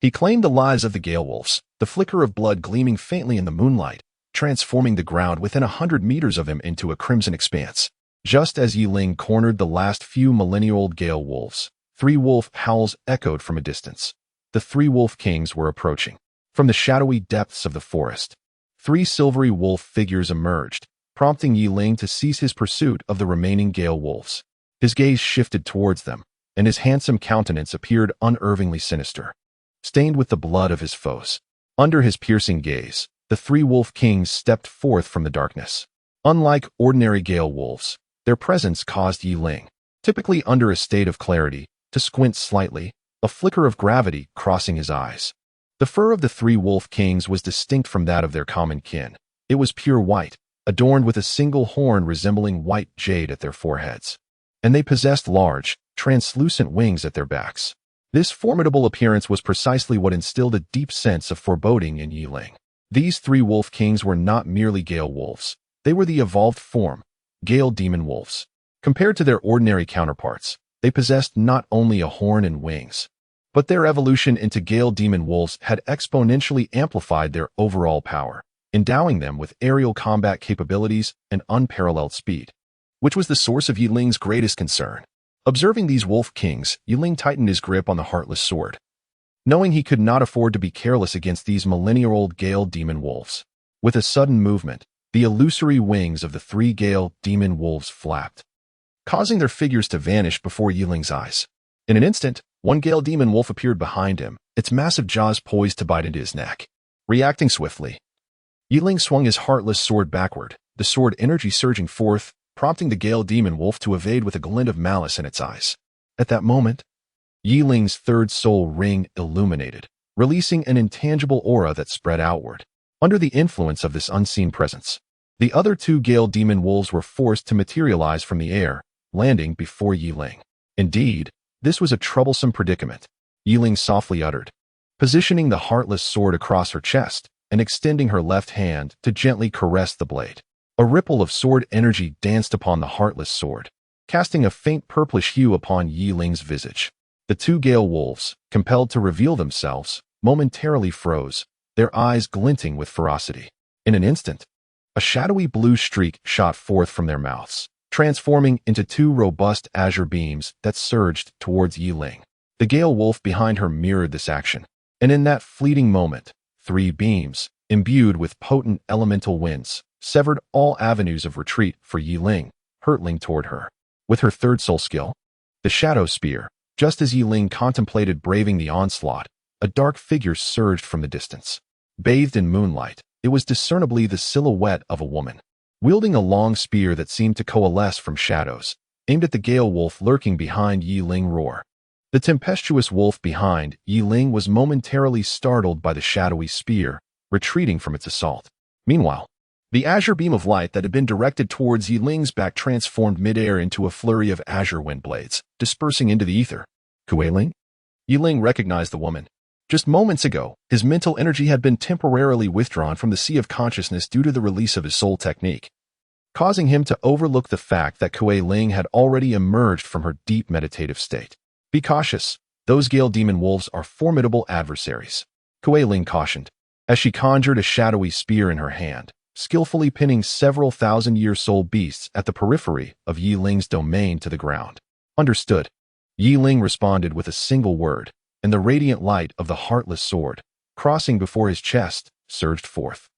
He claimed the lives of the gale wolves, the flicker of blood gleaming faintly in the moonlight, transforming the ground within 100 meters of him into a crimson expanse. Just as Yiling cornered the last few millennia-old gale wolves, three wolf howls echoed from a distance. The three wolf kings were approaching. From the shadowy depths of the forest, three silvery wolf figures emerged, prompting Yiling to cease his pursuit of the remaining gale wolves. His gaze shifted towards them, and his handsome countenance appeared unervingly sinister, stained with the blood of his foes. Under his piercing gaze, the three wolf kings stepped forth from the darkness. Unlike ordinary gale wolves, their presence caused Yiling, typically under a state of clarity, to squint slightly, a flicker of gravity crossing his eyes. The fur of the three wolf kings was distinct from that of their common kin. It was pure white, adorned with a single horn resembling white jade at their foreheads, and they possessed large, translucent wings at their backs. This formidable appearance was precisely what instilled a deep sense of foreboding in Yiling. These three wolf kings were not merely gale wolves. They were the evolved form, gale demon wolves. Compared to their ordinary counterparts, they possessed not only a horn and wings, but their evolution into gale demon wolves had exponentially amplified their overall power, endowing them with aerial combat capabilities and unparalleled speed, which was the source of Yiling's greatest concern. Observing these wolf kings, Yiling tightened his grip on the heartless sword, knowing he could not afford to be careless against these millennia-old gale demon wolves. With a sudden movement, the illusory wings of the three gale demon wolves flapped, causing their figures to vanish before Yiling's eyes. In an instant, one gale demon wolf appeared behind him, its massive jaws poised to bite into his neck. Reacting swiftly, Yiling swung his heartless sword backward, the sword energy surging forth, prompting the gale demon wolf to evade with a glint of malice in its eyes. At that moment, Yiling's third soul ring illuminated, releasing an intangible aura that spread outward. Under the influence of this unseen presence, the other two gale demon wolves were forced to materialize from the air, landing before Yiling. Indeed, this was a troublesome predicament, Yiling softly uttered, positioning the heartless sword across her chest and extending her left hand to gently caress the blade. A ripple of sword energy danced upon the heartless sword, casting a faint purplish hue upon Yiling's visage. The two gale wolves, compelled to reveal themselves, momentarily froze, their eyes glinting with ferocity. In an instant, a shadowy blue streak shot forth from their mouths, transforming into two robust azure beams that surged towards Yiling. The gale wolf behind her mirrored this action, and in that fleeting moment, three beams, imbued with potent elemental winds, severed all avenues of retreat for Yiling, hurtling toward her. With her third soul skill, the Shadow Spear, just as Yiling contemplated braving the onslaught, a dark figure surged from the distance. Bathed in moonlight, it was discernibly the silhouette of a woman, wielding a long spear that seemed to coalesce from shadows, aimed at the gale wolf lurking behind Yiling roar. The tempestuous wolf behind Yiling was momentarily startled by the shadowy spear, retreating from its assault. Meanwhile, the azure beam of light that had been directed towards Yiling's back transformed midair into a flurry of azure wind blades, dispersing into the ether. Kuei-ling? Yiling recognized the woman. Just moments ago, his mental energy had been temporarily withdrawn from the sea of consciousness due to the release of his soul technique. causing him to overlook the fact that Kuei Ling had already emerged from her deep meditative state. Be cautious. Those Gale Demon Wolves are formidable adversaries, Kuei Ling cautioned, as she conjured a shadowy spear in her hand, skillfully pinning several thousand-year soul beasts at the periphery of Yi Ling's domain to the ground. Understood. Yi Ling responded with a single word, and the radiant light of the heartless sword, crossing before his chest, surged forth.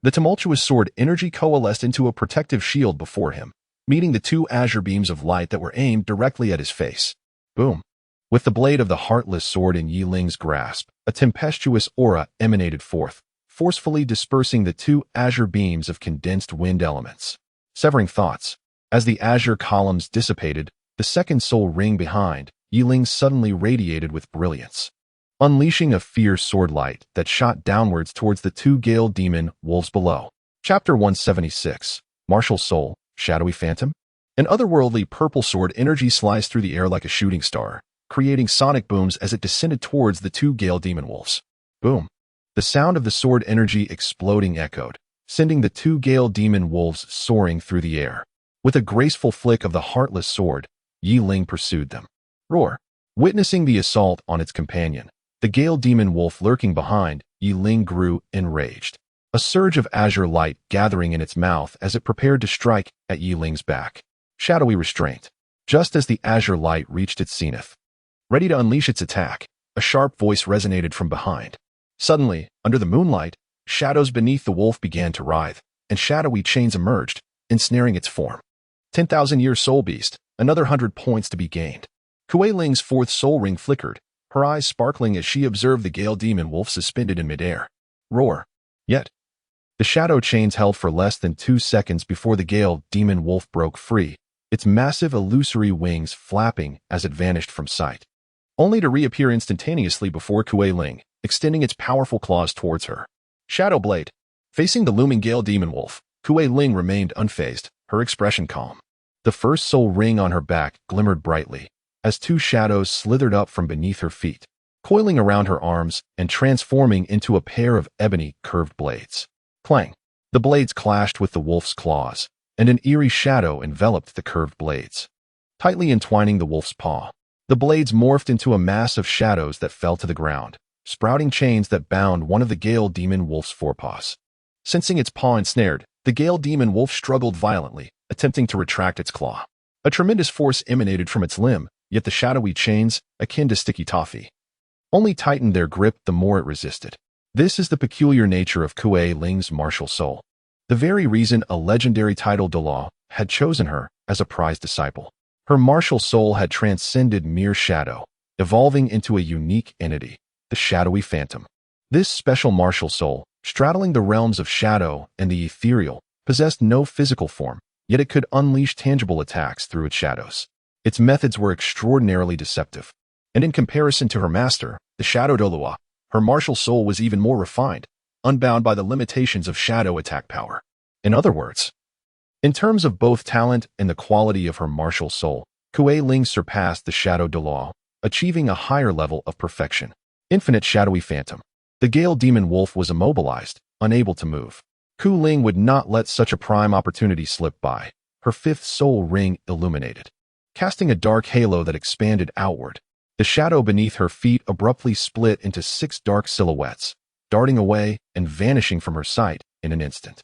The tumultuous sword energy coalesced into a protective shield before him, meeting the two azure beams of light that were aimed directly at his face. Boom. With the blade of the heartless sword in Yi Ling's grasp, a tempestuous aura emanated forth, forcefully dispersing the two azure beams of condensed wind elements. Severing thoughts. As the azure columns dissipated, the second soul ring behind, Yi Ling suddenly radiated with brilliance, unleashing a fierce sword light that shot downwards towards the two Gale Demon Wolves below. Chapter 176. Martial Soul, Shadowy Phantom? An otherworldly purple sword energy sliced through the air like a shooting star, creating sonic booms as it descended towards the two Gale Demon Wolves. Boom. The sound of the sword energy exploding echoed, sending the two Gale Demon Wolves soaring through the air. With a graceful flick of the heartless sword, Yi Ling pursued them. Roar. Witnessing the assault on its companion, the Gale Demon Wolf lurking behind, Yi Ling grew enraged. A surge of azure light gathering in its mouth as it prepared to strike at Yi Ling's back. Shadowy restraint. Just as the azure light reached its zenith, ready to unleash its attack, a sharp voice resonated from behind. Suddenly, under the moonlight, shadows beneath the wolf began to writhe, and shadowy chains emerged, ensnaring its form. 10,000-year soul beast, another 100 points to be gained. Kuei Ling's fourth soul ring flickered, her eyes sparkling as she observed the Gale Demon Wolf suspended in midair. Roar. Yet, the shadow chains held for less than 2 seconds before the Gale Demon Wolf broke free, its massive illusory wings flapping as it vanished from sight, only to reappear instantaneously before Kuei Ling, extending its powerful claws towards her. Shadow Blade. Facing the looming Gale Demon Wolf, Kuei Ling remained unfazed, her expression calm. The first soul ring on her back glimmered brightly, as two shadows slithered up from beneath her feet, coiling around her arms and transforming into a pair of ebony curved blades. Clang. The blades clashed with the wolf's claws, and an eerie shadow enveloped the curved blades, tightly entwining the wolf's paw. The blades morphed into a mass of shadows that fell to the ground, sprouting chains that bound one of the Gale Demon Wolf's forepaws. Sensing its paw ensnared, the Gale Demon Wolf struggled violently, attempting to retract its claw. A tremendous force emanated from its limb, yet the shadowy chains, akin to sticky toffee, only tightened their grip the more it resisted. This is the peculiar nature of Kuei Ling's martial soul, the very reason a legendary title Douluo had chosen her as a prized disciple. Her martial soul had transcended mere shadow, evolving into a unique entity, the Shadowy Phantom. This special martial soul, straddling the realms of shadow and the ethereal, possessed no physical form, yet it could unleash tangible attacks through its shadows. Its methods were extraordinarily deceptive, and in comparison to her master, the Shadow Douluo, her martial soul was even more refined, unbound by the limitations of shadow attack power. In other words, in terms of both talent and the quality of her martial soul, Kuei Ling surpassed the Shadow Douluo, achieving a higher level of perfection. Infinite Shadowy Phantom. The Gale Demon Wolf was immobilized, unable to move. Kuei Ling would not let such a prime opportunity slip by. Her fifth soul ring illuminated, casting a dark halo that expanded outward. The shadow beneath her feet abruptly split into 6 dark silhouettes, darting away and vanishing from her sight in an instant.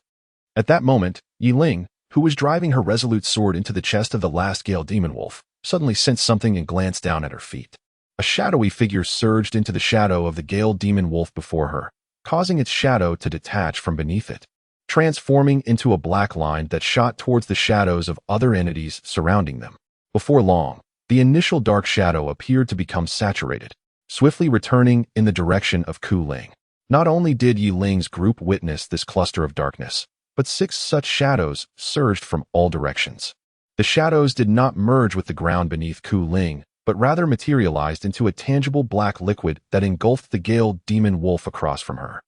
At that moment, Yi Ling, who was driving her resolute sword into the chest of the last Gale Demon Wolf, suddenly sensed something and glanced down at her feet. A shadowy figure surged into the shadow of the Gale Demon Wolf before her, causing its shadow to detach from beneath it, transforming into a black line that shot towards the shadows of other entities surrounding them. Before long, the initial dark shadow appeared to become saturated, swiftly returning in the direction of Kuei Ling. Not only did Yi Ling's group witness this cluster of darkness, but 6 such shadows surged from all directions. The shadows did not merge with the ground beneath Kuei Ling, but rather materialized into a tangible black liquid that engulfed the Gale Demon Wolf across from her.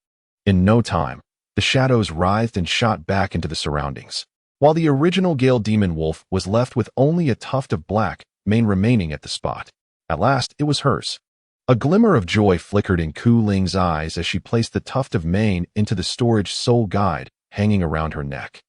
In no time, the shadows writhed and shot back into the surroundings, while the original Gale Demon Wolf was left with only a tuft of black mane remaining at the spot. At last, it was hers. A glimmer of joy flickered in Kuei Ling's eyes as she placed the tuft of mane into the storage soul guide hanging around her neck.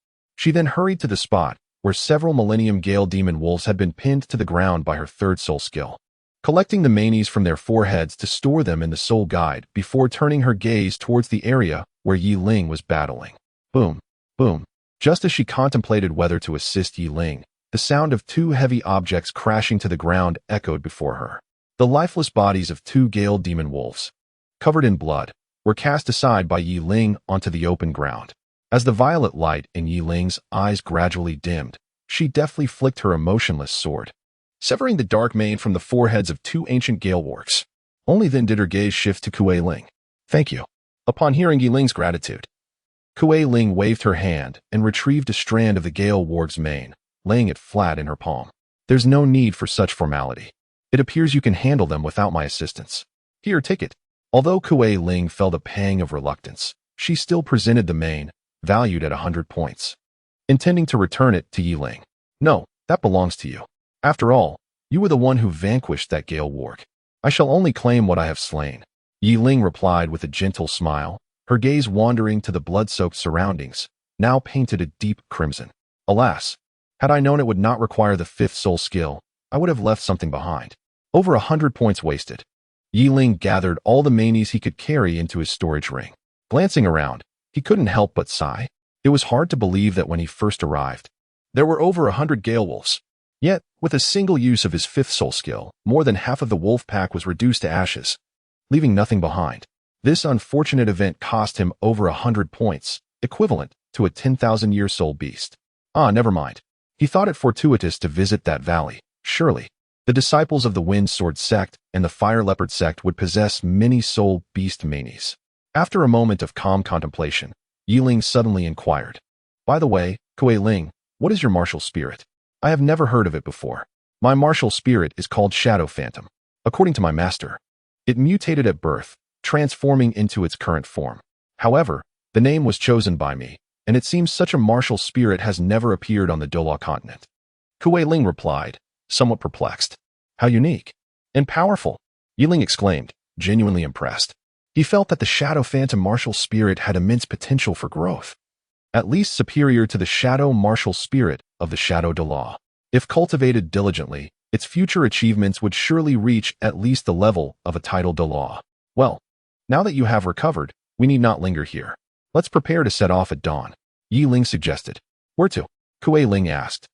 She then hurried to the spot where several Millennium Gale demon wolves had been pinned to the ground by her third soul skill, collecting the manies from their foreheads to store them in the soul guide before turning her gaze towards the area where Yi Ling was battling. Boom, boom. Just as she contemplated whether to assist Yi Ling, the sound of two heavy objects crashing to the ground echoed before her. The lifeless bodies of two Gale demon wolves, covered in blood, were cast aside by Yi Ling onto the open ground. As the violet light in Yi Ling's eyes gradually dimmed, she deftly flicked her emotionless sword, severing the dark mane from the foreheads of two ancient Gale wargs. Only then did her gaze shift to Kuei Ling. Thank you. Upon hearing Yi Ling's gratitude, Kuei Ling waved her hand and retrieved a strand of the Gale warg's mane, laying it flat in her palm. There's no need for such formality. It appears you can handle them without my assistance. Here, take it. Although Kuei Ling felt a pang of reluctance, she still presented the mane, valued at 100 points, intending to return it to Yi Ling. No, that belongs to you. After all, you were the one who vanquished that Gale warg. I shall only claim what I have slain. Yi Ling replied with a gentle smile, her gaze wandering to the blood-soaked surroundings, now painted a deep crimson. Alas, had I known it would not require the fifth soul skill, I would have left something behind. Over 100 points wasted. Yi Ling gathered all the manies he could carry into his storage ring. Glancing around, he couldn't help but sigh. It was hard to believe that when he first arrived, there were over 100 Gale wolves. Yet, with a single use of his fifth soul skill, more than half of the wolf pack was reduced to ashes, leaving nothing behind. This unfortunate event cost him over 100 points, equivalent to a 10,000-year soul beast. Ah, never mind. He thought it fortuitous to visit that valley. Surely, the disciples of the Wind Sword sect and the Fire Leopard sect would possess many soul beast manies. After a moment of calm contemplation, Yi Ling suddenly inquired, "By the way, Kuei Ling, what is your martial spirit? I have never heard of it before. My martial spirit is called Shadow Phantom. According to my master, it mutated at birth, transforming into its current form. However, the name was chosen by me, and it seems such a martial spirit has never appeared on the Douluo continent." Kuei Ling replied, somewhat perplexed. "How unique and powerful," Yi Ling exclaimed, genuinely impressed. He felt that the Shadow Phantom martial spirit had immense potential for growth, at least superior to the Shadow martial spirit of the Shadow Douluo. If cultivated diligently, its future achievements would surely reach at least the level of a title Douluo. Well, now that you have recovered, we need not linger here. Let's prepare to set off at dawn, Yi Ling suggested. Where to? Kuei Ling asked.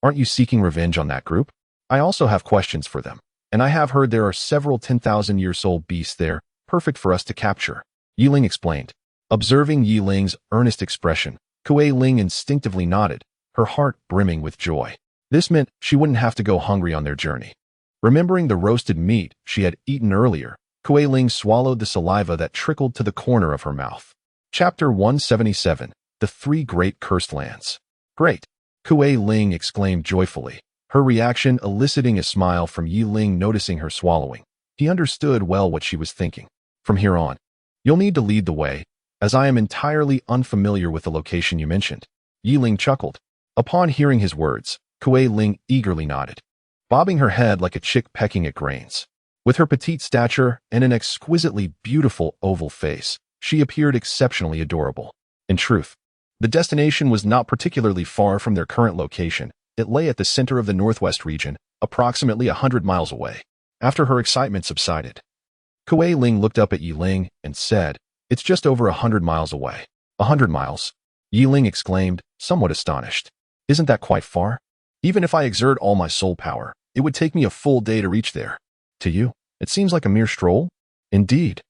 Aren't you seeking revenge on that group? I also have questions for them, and I have heard there are several 10,000-year soul beasts there, perfect for us to capture, Yi Ling explained. Observing Yi Ling's earnest expression, Kuei Ling instinctively nodded, her heart brimming with joy. This meant she wouldn't have to go hungry on their journey. Remembering the roasted meat she had eaten earlier, Kuei Ling swallowed the saliva that trickled to the corner of her mouth. Chapter 177, The Three Great Cursed Lands. Great! Kuei Ling exclaimed joyfully, her reaction eliciting a smile from Yi Ling noticing her swallowing. He understood well what she was thinking. From here on, you'll need to lead the way, as I am entirely unfamiliar with the location you mentioned. Yi Ling chuckled. Upon hearing his words, Kuei Ling eagerly nodded, bobbing her head like a chick pecking at grains. With her petite stature and an exquisitely beautiful oval face, she appeared exceptionally adorable. In truth, the destination was not particularly far from their current location. It lay at the center of the northwest region, approximately 100 miles away. After her excitement subsided, Kuei Ling looked up at Yi Ling and said, "It's just over 100 miles away." 100 miles? Yi Ling exclaimed, somewhat astonished. Isn't that quite far? Even if I exert all my soul power, it would take me a full day to reach there. To you, it seems like a mere stroll? Indeed.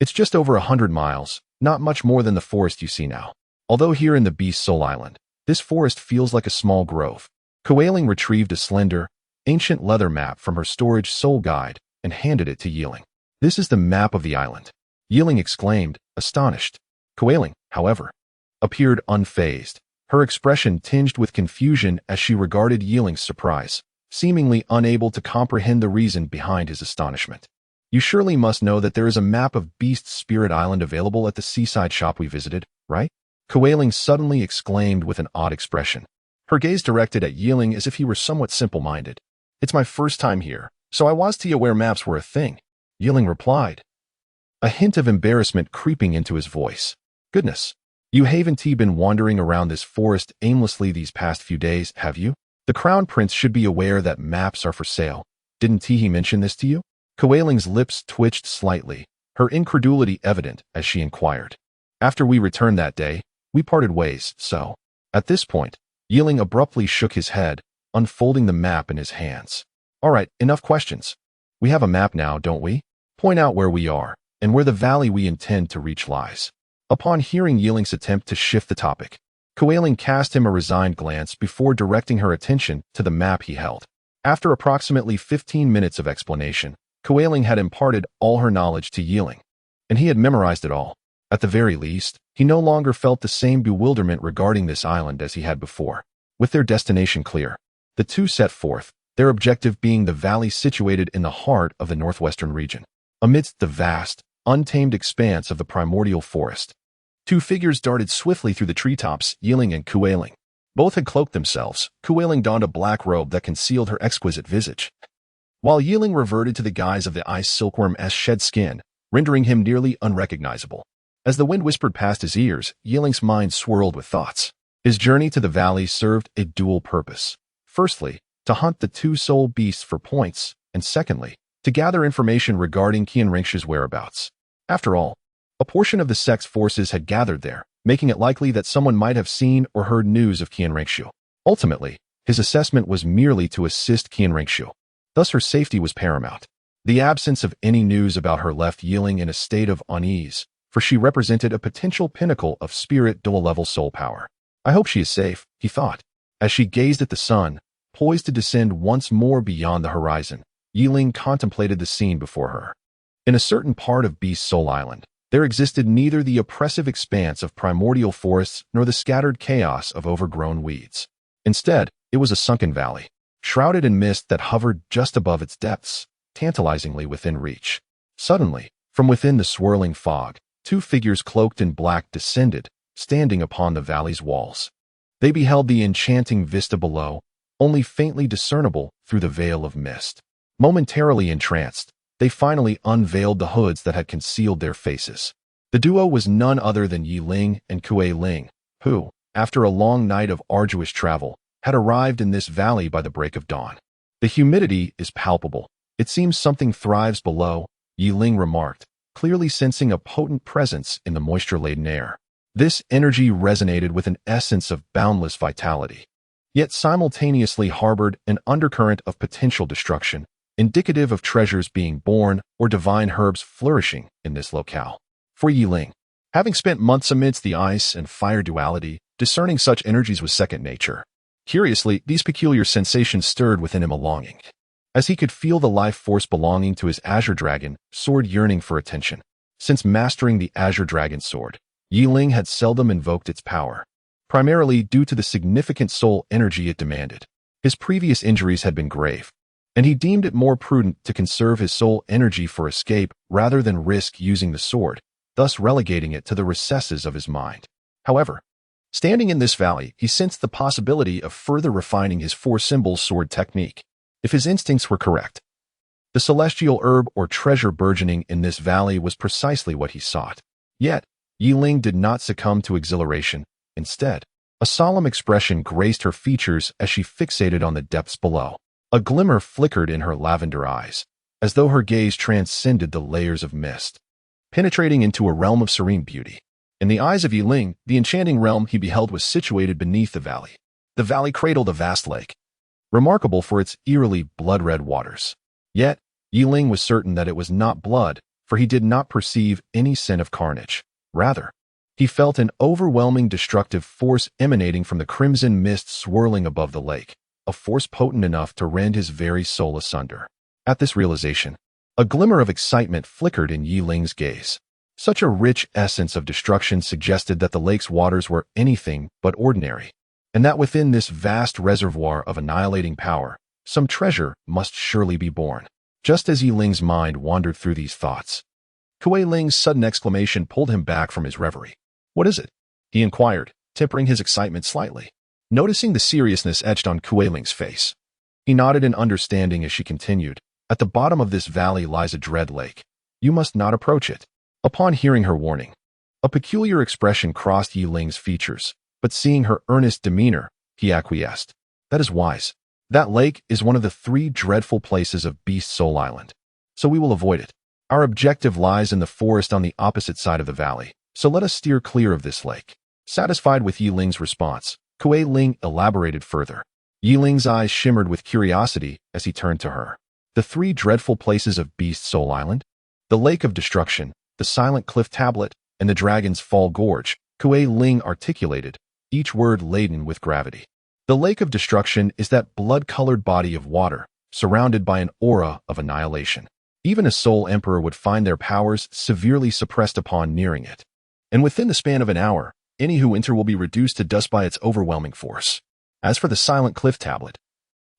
It's just over 100 miles, not much more than the forest you see now. Although here in the Beast Soul Island, this forest feels like a small grove. Kuei Ling retrieved a slender, ancient leather map from her storage soul guide and handed it to Yi Ling. This is the map of the island, Yi Ling exclaimed, astonished. Kuei Ling, however, appeared unfazed, her expression tinged with confusion as she regarded Yi Ling's surprise, seemingly unable to comprehend the reason behind his astonishment. You surely must know that there is a map of Beast Spirit Island available at the seaside shop we visited, right? Kuei Ling suddenly exclaimed with an odd expression, her gaze directed at Yi Ling as if he were somewhat simple-minded. It's my first time here, so I was to aware maps were a thing, Yi Ling replied, a hint of embarrassment creeping into his voice. Goodness, You haven't been wandering around this forest aimlessly these past few days, have you? The Crown Prince should be aware that maps are for sale. Didn't he mention this to you? Kuei-Ling's lips twitched slightly, her incredulity evident as she inquired. After we returned that day, we parted ways, so. At this point, Yiling abruptly shook his head, unfolding the map in his hands. All right, enough questions. We have a map now, don't we? Point out where we are, and where the valley we intend to reach lies. Upon hearing Yiling's attempt to shift the topic, Kuei-Ling cast him a resigned glance before directing her attention to the map he held. After approximately 15 minutes of explanation, Kuei-Ling had imparted all her knowledge to Yiling, and he had memorized it all. At the very least, he no longer felt the same bewilderment regarding this island as he had before. With their destination clear, the two set forth, their objective being the valley situated in the heart of the northwestern region, amidst the vast, untamed expanse of the primordial forest. Two figures darted swiftly through the treetops, Yiling and Kuei-Ling. Both had cloaked themselves. Kuei-Ling donned a black robe that concealed her exquisite visage, while Yiling reverted to the guise of the ice silkworm's shed skin, rendering him nearly unrecognizable. As the wind whispered past his ears, Yiling's mind swirled with thoughts. His journey to the valley served a dual purpose. Firstly, to hunt the two soul beasts for points, and secondly, to gather information regarding Qianrengshu's whereabouts. After all, a portion of the sect's forces had gathered there, making it likely that someone might have seen or heard news of Qianrengshu. Ultimately, his assessment was merely to assist Qianrengshu. Thus her safety was paramount. The absence of any news about her left Yiling in a state of unease, for she represented a potential pinnacle of spirit dual-level soul power. I hope she is safe, he thought. As she gazed at the sun, poised to descend once more beyond the horizon, Yiling contemplated the scene before her. In a certain part of Beast Soul Island, there existed neither the oppressive expanse of primordial forests nor the scattered chaos of overgrown weeds. Instead, it was a sunken valley, shrouded in mist that hovered just above its depths, tantalizingly within reach. Suddenly, from within the swirling fog, two figures cloaked in black descended, standing upon the valley's walls. They beheld the enchanting vista below, only faintly discernible through the veil of mist. Momentarily entranced, they finally unveiled the hoods that had concealed their faces. The duo was none other than Yiling and Kuei-Ling, who, after a long night of arduous travel, had arrived in this valley by the break of dawn. The humidity is palpable. It seems something thrives below, Yiling remarked, clearly sensing a potent presence in the moisture-laden air. This energy resonated with an essence of boundless vitality, yet simultaneously harbored an undercurrent of potential destruction, indicative of treasures being born or divine herbs flourishing in this locale. For Yiling, having spent months amidst the ice and fire duality, discerning such energies was second nature. Curiously, these peculiar sensations stirred within him a longing, as he could feel the life force belonging to his Azure Dragon sword yearning for attention. Since mastering the Azure Dragon sword, Yiling had seldom invoked its power, primarily due to the significant soul energy it demanded. His previous injuries had been grave, and he deemed it more prudent to conserve his soul energy for escape rather than risk using the sword, thus relegating it to the recesses of his mind. However, standing in this valley, he sensed the possibility of further refining his four-symbol sword technique. If his instincts were correct, the celestial herb or treasure burgeoning in this valley was precisely what he sought. Yet, Yiling did not succumb to exhilaration. Instead, a solemn expression graced her features as she fixated on the depths below. A glimmer flickered in her lavender eyes, as though her gaze transcended the layers of mist, penetrating into a realm of serene beauty. In the eyes of Yiling, the enchanting realm he beheld was situated beneath the valley. The valley cradled a vast lake, remarkable for its eerily blood-red waters. Yet, Yiling was certain that it was not blood, for he did not perceive any scent of carnage. Rather, he felt an overwhelming destructive force emanating from the crimson mist swirling above the lake, a force potent enough to rend his very soul asunder. At this realization, a glimmer of excitement flickered in Yiling's gaze. Such a rich essence of destruction suggested that the lake's waters were anything but ordinary, and that within this vast reservoir of annihilating power, some treasure must surely be born. Just as Yiling's mind wandered through these thoughts, Kuei-Ling's sudden exclamation pulled him back from his reverie. "What is it?" he inquired, tempering his excitement slightly. Noticing the seriousness etched on Kuei-Ling's face, he nodded in understanding as she continued, "At the bottom of this valley lies a dread lake. You must not approach it." Upon hearing her warning, A peculiar expression crossed Yi Ling's features, but seeing her earnest demeanor, he acquiesced. That is wise. That lake is one of the 3 dreadful places of Beast Soul Island, so we will avoid it. Our objective lies in the forest on the opposite side of the valley, so let us steer clear of this lake. Satisfied with Yi Ling's response, Kuei Ling elaborated further. Yi Ling's eyes shimmered with curiosity as he turned to her. The 3 dreadful places of Beast Soul Island? The Lake of Destruction, the Silent Cliff Tablet, and the Dragon's Fall Gorge, Kuei Ling articulated, each word laden with gravity. The Lake of Destruction is that blood-colored body of water, surrounded by an aura of annihilation. Even a Soul Emperor would find their powers severely suppressed upon nearing it. And within the span of an hour, any who enter will be reduced to dust by its overwhelming force. As for the Silent Cliff Tablet,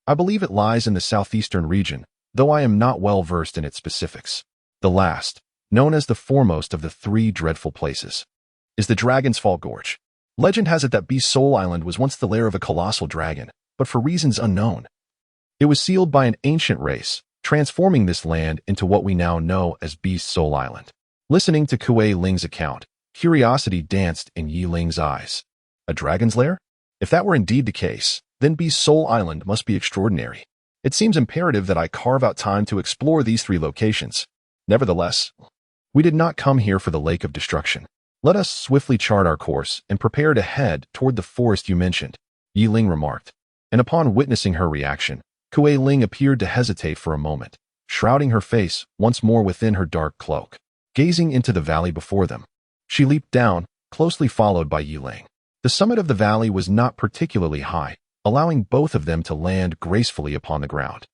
I believe it lies in the southeastern region, though I am not well versed in its specifics. The last, known as the foremost of the 3 dreadful places, is the Dragon's Fall Gorge. Legend has it that Beast Soul Island was once the lair of a colossal dragon, but for reasons unknown, it was sealed by an ancient race, transforming this land into what we now know as Beast Soul Island. Listening to Kuei Ling's account, curiosity danced in Yi Ling's eyes. A dragon's lair? If that were indeed the case, then Beast Soul Island must be extraordinary. It seems imperative that I carve out time to explore these 3 locations. Nevertheless, we did not come here for the Lake of Destruction. Let us swiftly chart our course and prepare to head toward the forest you mentioned, Yi Ling remarked. And upon witnessing her reaction, Kuei Ling appeared to hesitate for a moment, shrouding her face once more within her dark cloak. Gazing into the valley before them, she leaped down, closely followed by Yi Ling. The summit of the valley was not particularly high, allowing both of them to land gracefully upon the ground.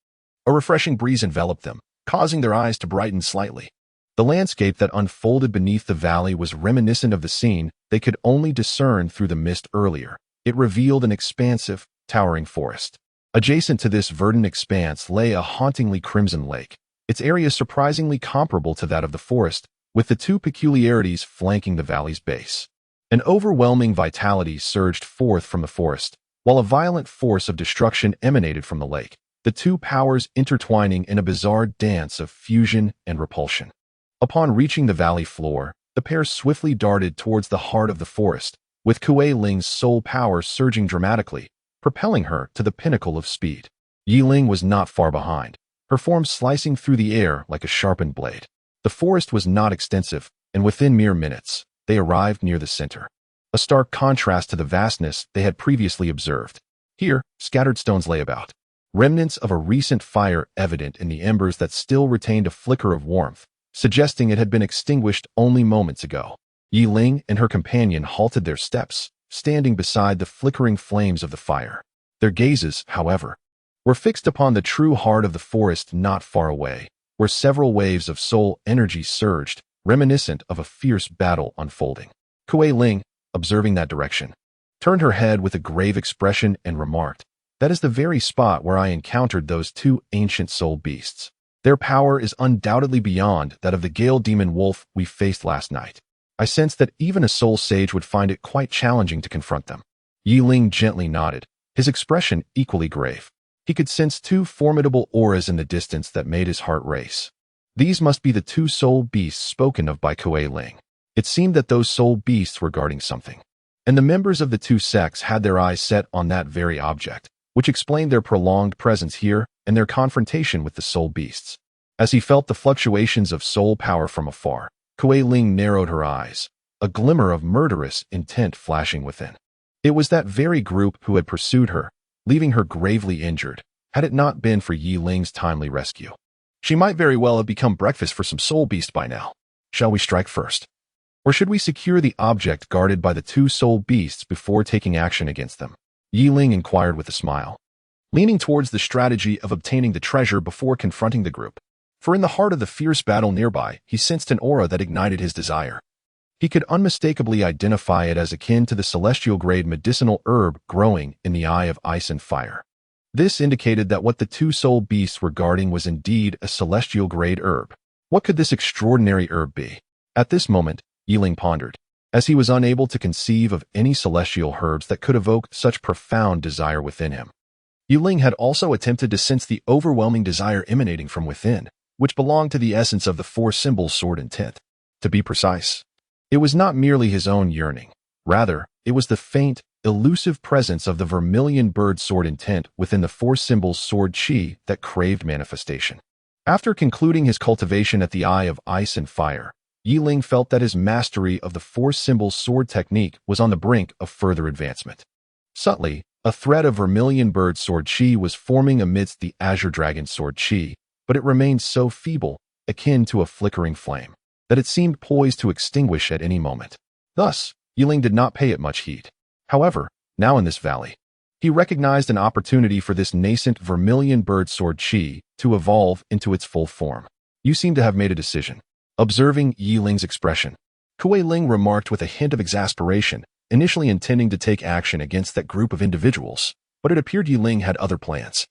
A refreshing breeze enveloped them, causing their eyes to brighten slightly. The landscape that unfolded beneath the valley was reminiscent of the scene they could only discern through the mist earlier. It revealed an expansive, towering forest. Adjacent to this verdant expanse lay a hauntingly crimson lake, its area surprisingly comparable to that of the forest, with the 2 peculiarities flanking the valley's base. An overwhelming vitality surged forth from the forest, while a violent force of destruction emanated from the lake, the 2 powers intertwining in a bizarre dance of fusion and repulsion. Upon reaching the valley floor, the pair swiftly darted towards the heart of the forest, with Kuei Ling's soul power surging dramatically, propelling her to the pinnacle of speed. Yi Ling was not far behind, her form slicing through the air like a sharpened blade. The forest was not extensive, and within mere minutes, they arrived near the center. A stark contrast to the vastness they had previously observed. Here, scattered stones lay about, remnants of a recent fire evident in the embers that still retained a flicker of warmth, suggesting it had been extinguished only moments ago. Yi Ling and her companion halted their steps, standing beside the flickering flames of the fire. Their gazes, however, were fixed upon the true heart of the forest not far away, where several waves of soul energy surged, reminiscent of a fierce battle unfolding. Kuei Ling, observing that direction, turned her head with a grave expression and remarked, "That is the very spot where I encountered those 2 ancient soul beasts. Their power is undoubtedly beyond that of the Gale Demon Wolf we faced last night. I sense that even a soul sage would find it quite challenging to confront them." Yi Ling gently nodded, his expression equally grave. He could sense 2 formidable auras in the distance that made his heart race. These must be the 2 soul beasts spoken of by Kuei Ling. It seemed that those soul beasts were guarding something, and the members of the 2 sects had their eyes set on that very object, which explained their prolonged presence here and their confrontation with the soul beasts. As he felt the fluctuations of soul power from afar, Kuei Ling narrowed her eyes, a glimmer of murderous intent flashing within. It was that very group who had pursued her, leaving her gravely injured, had it not been for Yi Ling's timely rescue. She might very well have become breakfast for some soul beast by now. Shall we strike first? Or should we secure the object guarded by the 2 soul beasts before taking action against them? Yi Ling inquired with a smile, leaning towards the strategy of obtaining the treasure before confronting the group. For in the heart of the fierce battle nearby, he sensed an aura that ignited his desire. He could unmistakably identify it as akin to the celestial-grade medicinal herb growing in the eye of ice and fire. This indicated that what the 2 soul beasts were guarding was indeed a celestial-grade herb. What could this extraordinary herb be? At this moment, Yi Ling pondered, as he was unable to conceive of any celestial herbs that could evoke such profound desire within him. Yi Ling had also attempted to sense the overwhelming desire emanating from within, which belonged to the essence of the 4 symbols sword and tent. To be precise, It was not merely his own yearning. Rather, it was the faint, elusive presence of the vermilion bird sword intent within the four symbols sword chi that craved manifestation. After concluding his cultivation at the Eye of Ice and Fire, Yiling felt that his mastery of the four symbols sword technique was on the brink of further advancement. Subtly, a thread of vermilion bird sword chi was forming amidst the azure dragon sword chi, but it remained so feeble, akin to a flickering flame, that it seemed poised to extinguish at any moment. Thus, Yiling did not pay it much heed. However, now in this valley, he recognized an opportunity for this nascent vermilion bird sword chi to evolve into its full form. You seem to have made a decision. Observing Yiling's expression, Kuei Ling remarked with a hint of exasperation, initially intending to take action against that group of individuals, but it appeared Yiling had other plans.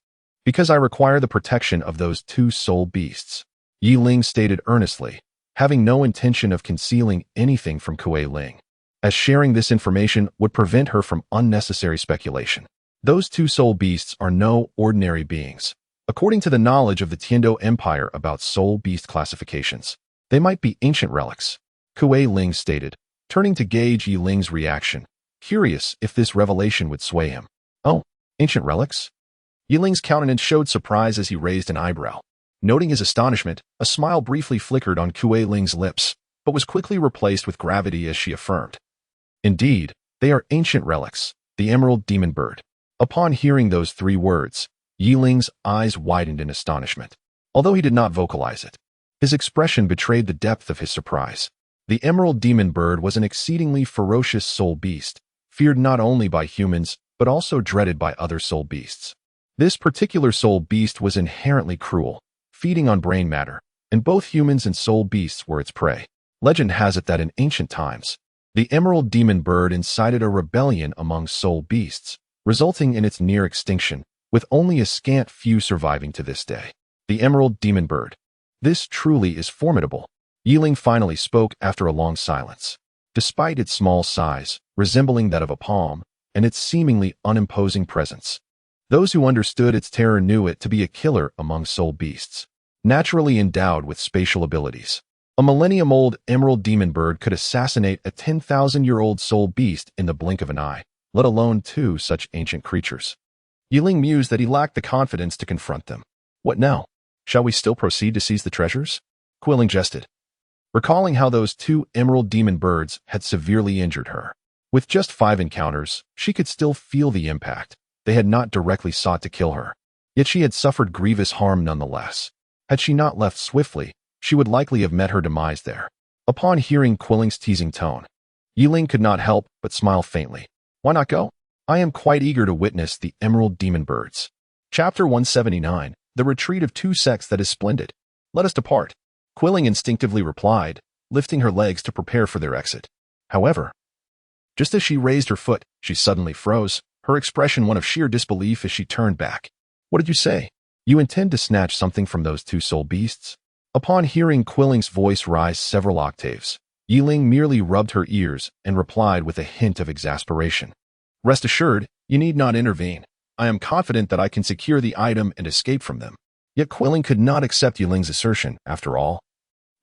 Because I require the protection of those two soul beasts, Yiling stated earnestly, having no intention of concealing anything from Kuei Ling, as sharing this information would prevent her from unnecessary speculation. Those two soul beasts are no ordinary beings. According to the knowledge of the Tiando Empire about soul beast classifications, they might be ancient relics, Kuei Ling stated, turning to gauge Yiling's reaction, curious if this revelation would sway him. Oh, ancient relics? Yiling's countenance showed surprise as he raised an eyebrow. Noting his astonishment, a smile briefly flickered on Kuei Ling's lips, but was quickly replaced with gravity as she affirmed. Indeed, they are ancient relics, the emerald demon bird. Upon hearing those three words, Yiling's eyes widened in astonishment, although he did not vocalize it. His expression betrayed the depth of his surprise. The emerald demon bird was an exceedingly ferocious soul beast, feared not only by humans, but also dreaded by other soul beasts. This particular soul beast was inherently cruel, feeding on brain matter, and both humans and soul beasts were its prey. Legend has it that in ancient times, the emerald demon bird incited a rebellion among soul beasts, resulting in its near extinction, with only a scant few surviving to this day. The emerald demon bird. This truly is formidable. Yiling finally spoke after a long silence. Despite its small size, resembling that of a palm, and its seemingly unimposing presence, those who understood its terror knew it to be a killer among soul beasts, naturally endowed with spatial abilities. A millennium-old emerald demon bird could assassinate a 10,000-year-old soul beast in the blink of an eye, let alone two such ancient creatures. Yiling mused that he lacked the confidence to confront them. What now? Shall we still proceed to seize the treasures? Kuei Ling jested, recalling how those two emerald demon birds had severely injured her. With just 5 encounters, she could still feel the impact. They had not directly sought to kill her, yet she had suffered grievous harm nonetheless. Had she not left swiftly, she would likely have met her demise there. Upon hearing Kuei Ling's teasing tone, Yiling could not help but smile faintly. Why not go? I am quite eager to witness the emerald demon birds. Chapter 179, The Retreat of Two Sects That Is Splendid. Let us depart. Kuei Ling instinctively replied, lifting her legs to prepare for their exit. However, just as she raised her foot, she suddenly froze, her expression one of sheer disbelief as she turned back. What did you say? You intend to snatch something from those two soul beasts? Upon hearing Kuei Ling's voice rise several octaves, Yiling merely rubbed her ears and replied with a hint of exasperation. Rest assured, you need not intervene. I am confident that I can secure the item and escape from them. Yet Kuei Ling could not accept Yiling's assertion, after all.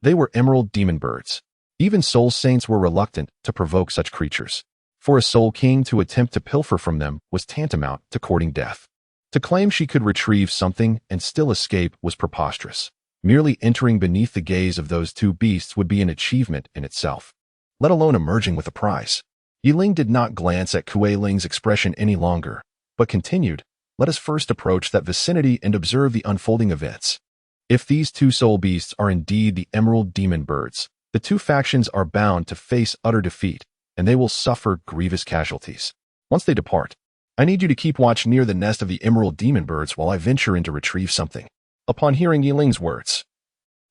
They were emerald demon birds. Even soul saints were reluctant to provoke such creatures. For a soul king to attempt to pilfer from them was tantamount to courting death. To claim she could retrieve something and still escape was preposterous. Merely entering beneath the gaze of those two beasts would be an achievement in itself, let alone emerging with a prize. Yiling did not glance at Kuei Ling's expression any longer, but continued, let us first approach that vicinity and observe the unfolding events. If these two soul beasts are indeed the emerald demon birds, the two factions are bound to face utter defeat, and they will suffer grievous casualties. Once they depart, I need you to keep watch near the nest of the emerald demon birds while I venture in to retrieve something. Upon hearing Yiling's words,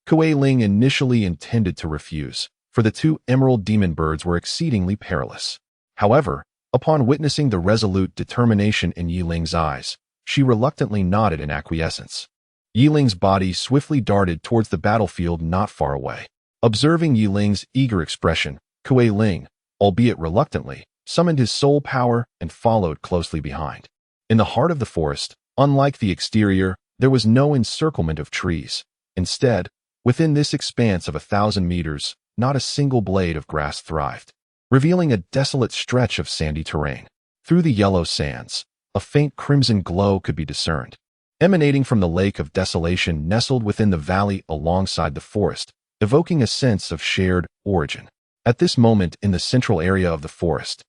Kuei Ling initially intended to refuse, for the two emerald demon birds were exceedingly perilous. However, upon witnessing the resolute determination in Yiling's eyes, she reluctantly nodded in acquiescence. Yiling's body swiftly darted towards the battlefield not far away. Observing Yiling's eager expression, Kuei Ling, albeit reluctantly, summoned his soul power and followed closely behind. In the heart of the forest, unlike the exterior, there was no encirclement of trees. Instead, within this expanse of 1,000 meters, not a single blade of grass thrived, revealing a desolate stretch of sandy terrain. Through the yellow sands, a faint crimson glow could be discerned, emanating from the lake of desolation nestled within the valley alongside the forest, evoking a sense of shared origin. At this moment in the central area of the forest,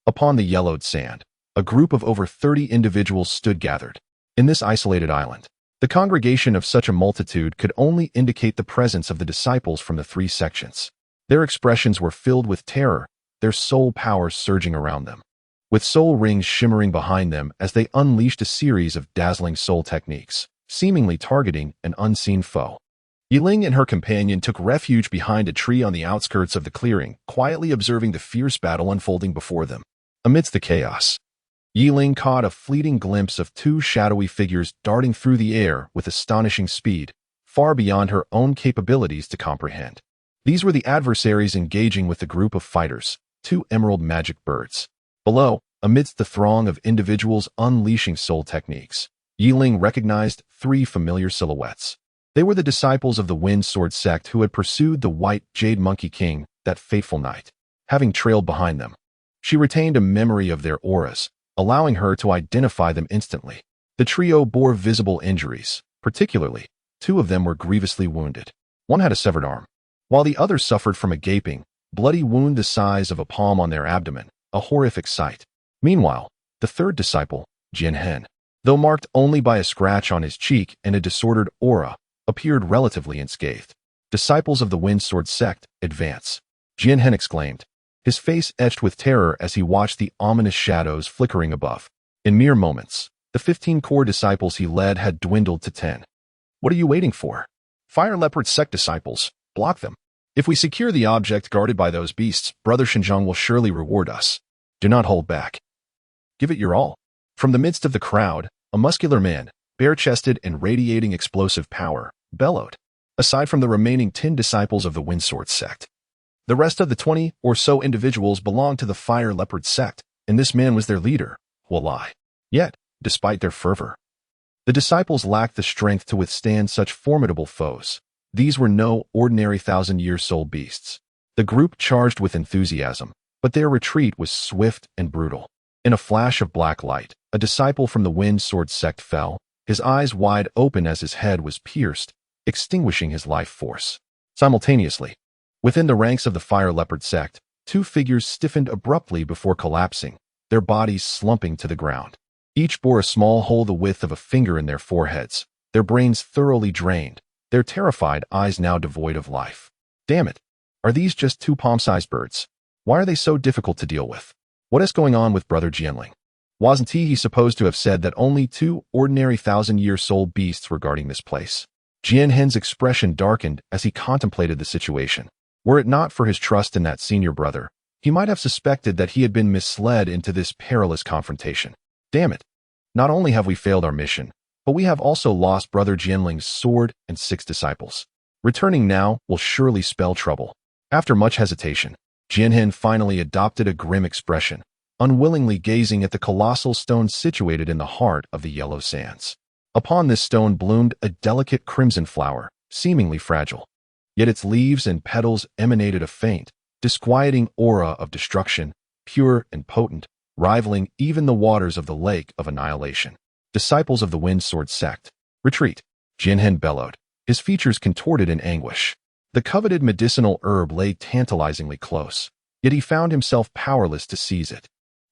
upon the yellowed sand, a group of over 30 individuals stood gathered. In this isolated island, the congregation of such a multitude could only indicate the presence of the disciples from the three sections. Their expressions were filled with terror, their soul power surging around them, with soul rings shimmering behind them as they unleashed a series of dazzling soul techniques, seemingly targeting an unseen foe. Yiling and her companion took refuge behind a tree on the outskirts of the clearing, quietly observing the fierce battle unfolding before them. Amidst the chaos, Yiling caught a fleeting glimpse of two shadowy figures darting through the air with astonishing speed, far beyond her own capabilities to comprehend. These were the adversaries engaging with the group of fighters, two emerald magic birds. Below, amidst the throng of individuals unleashing soul techniques, Yiling recognized three familiar silhouettes. They were the disciples of the Wind Sword sect who had pursued the White Jade Monkey King that fateful night. Having trailed behind them, she retained a memory of their auras, allowing her to identify them instantly. The trio bore visible injuries, particularly, two of them were grievously wounded. One had a severed arm, while the other suffered from a gaping, bloody wound the size of a palm on their abdomen, a horrific sight. Meanwhile, the third disciple, Jianhen, though marked only by a scratch on his cheek and a disordered aura, appeared relatively unscathed. Disciples of the Wind Sword sect, advance, Jianhen exclaimed, his face etched with terror as he watched the ominous shadows flickering above. In mere moments, the 15 core disciples he led had dwindled to 10. What are you waiting for? Fire Leopard sect disciples, block them. If we secure the object guarded by those beasts, Brother Xinjiang will surely reward us. Do not hold back. Give it your all. From the midst of the crowd, a muscular man, bare-chested and radiating explosive power, bellowed. Aside from the remaining 10 disciples of the Wind Sword sect, the rest of the 20 or so individuals belonged to the Fire Leopard sect, and this man was their leader, Huolai. Yet, despite their fervor, the disciples lacked the strength to withstand such formidable foes. These were no ordinary thousand-year soul beasts. The group charged with enthusiasm, but their retreat was swift and brutal. In a flash of black light, a disciple from the Wind Sword sect fell, his eyes wide open as his head was pierced, extinguishing his life force. Simultaneously, within the ranks of the Fire Leopard sect, two figures stiffened abruptly before collapsing, their bodies slumping to the ground. Each bore a small hole the width of a finger in their foreheads, their brains thoroughly drained, their terrified eyes now devoid of life. Damn it! Are these just two palm-sized birds? Why are they so difficult to deal with? What is going on with Brother Jianling? Wasn't he supposed to have said that only two ordinary thousand-year soul beasts were guarding this place? Jianhen's expression darkened as he contemplated the situation. Were it not for his trust in that senior brother, he might have suspected that he had been misled into this perilous confrontation. Damn it! Not only have we failed our mission, but we have also lost Brother Jianling's sword and 6 disciples. Returning now will surely spell trouble. After much hesitation, Jianhen finally adopted a grim expression, unwillingly gazing at the colossal stone situated in the heart of the yellow sands. Upon this stone bloomed a delicate crimson flower, seemingly fragile. Yet its leaves and petals emanated a faint, disquieting aura of destruction, pure and potent, rivaling even the waters of the Lake of Annihilation. Disciples of the Wind Sword sect, retreat, Jianhen bellowed, his features contorted in anguish. The coveted medicinal herb lay tantalizingly close, yet he found himself powerless to seize it.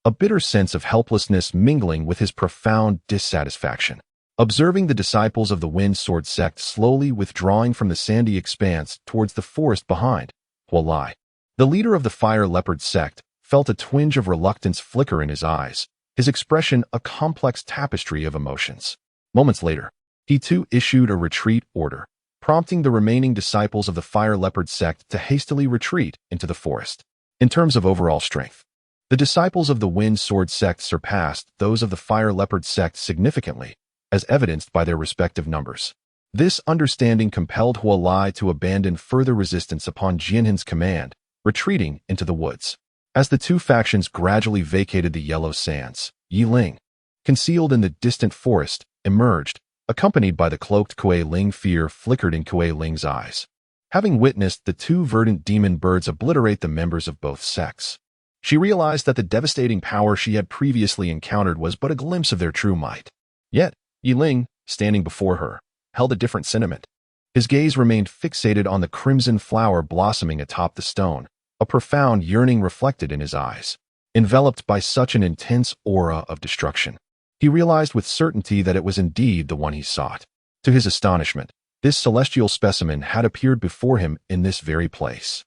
A bitter sense of helplessness mingling with his profound dissatisfaction. Observing the disciples of the Wind Sword sect slowly withdrawing from the sandy expanse towards the forest behind, Huolai, the leader of the Fire Leopard sect, felt a twinge of reluctance flicker in his eyes, his expression a complex tapestry of emotions. Moments later, he too issued a retreat order, prompting the remaining disciples of the Fire Leopard sect to hastily retreat into the forest. In terms of overall strength, the disciples of the Wind Sword sect surpassed those of the Fire Leopard sect significantly, as evidenced by their respective numbers. This understanding compelled Huolai to abandon further resistance upon Jianhen's command, retreating into the woods. As the two factions gradually vacated the yellow sands, Yiling, concealed in the distant forest, emerged, accompanied by the cloaked Kuei Ling. Fear flickered in Kuei Ling's eyes. having witnessed the two verdant demon birds obliterate the members of both sects. She realized that the devastating power she had previously encountered was but a glimpse of their true might. Yet, Yiling, standing before her, held a different sentiment. His gaze remained fixated on the crimson flower blossoming atop the stone, a profound yearning reflected in his eyes. Enveloped by such an intense aura of destruction, he realized with certainty that it was indeed the one he sought. To his astonishment, this celestial specimen had appeared before him in this very place.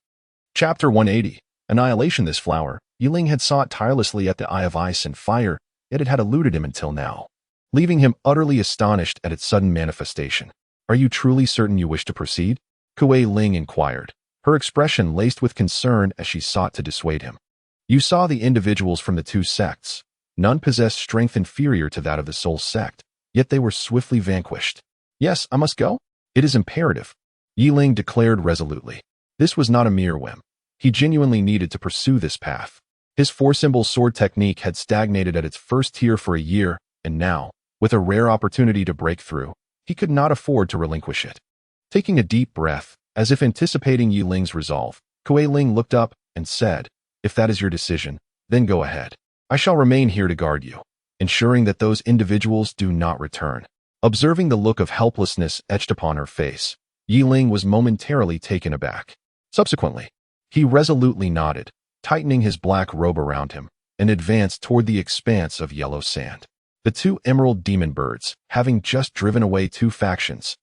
Chapter 180. Annihilation. This flower, Yiling had sought tirelessly at the Eye of Ice and Fire, yet it had eluded him until now, leaving him utterly astonished at its sudden manifestation. Are you truly certain you wish to proceed? Kuei Ling inquired, her expression laced with concern as she sought to dissuade him. You saw the individuals from the two sects. None possessed strength inferior to that of the Soul sect, yet they were swiftly vanquished. Yes, I must go. It is imperative, Yiling declared resolutely. This was not a mere whim. He genuinely needed to pursue this path. His four-symbol sword technique had stagnated at its first tier for a year, and now, with a rare opportunity to break through, he could not afford to relinquish it. Taking a deep breath, as if anticipating Yiling's resolve, Kuei Ling looked up and said, If that is your decision, then go ahead. I shall remain here to guard you, ensuring that those individuals do not return. Observing the look of helplessness etched upon her face, Yiling was momentarily taken aback. Subsequently, he resolutely nodded, tightening his black robe around him, and advanced toward the expanse of yellow sand. The two emerald demon birds, having just driven away two factions,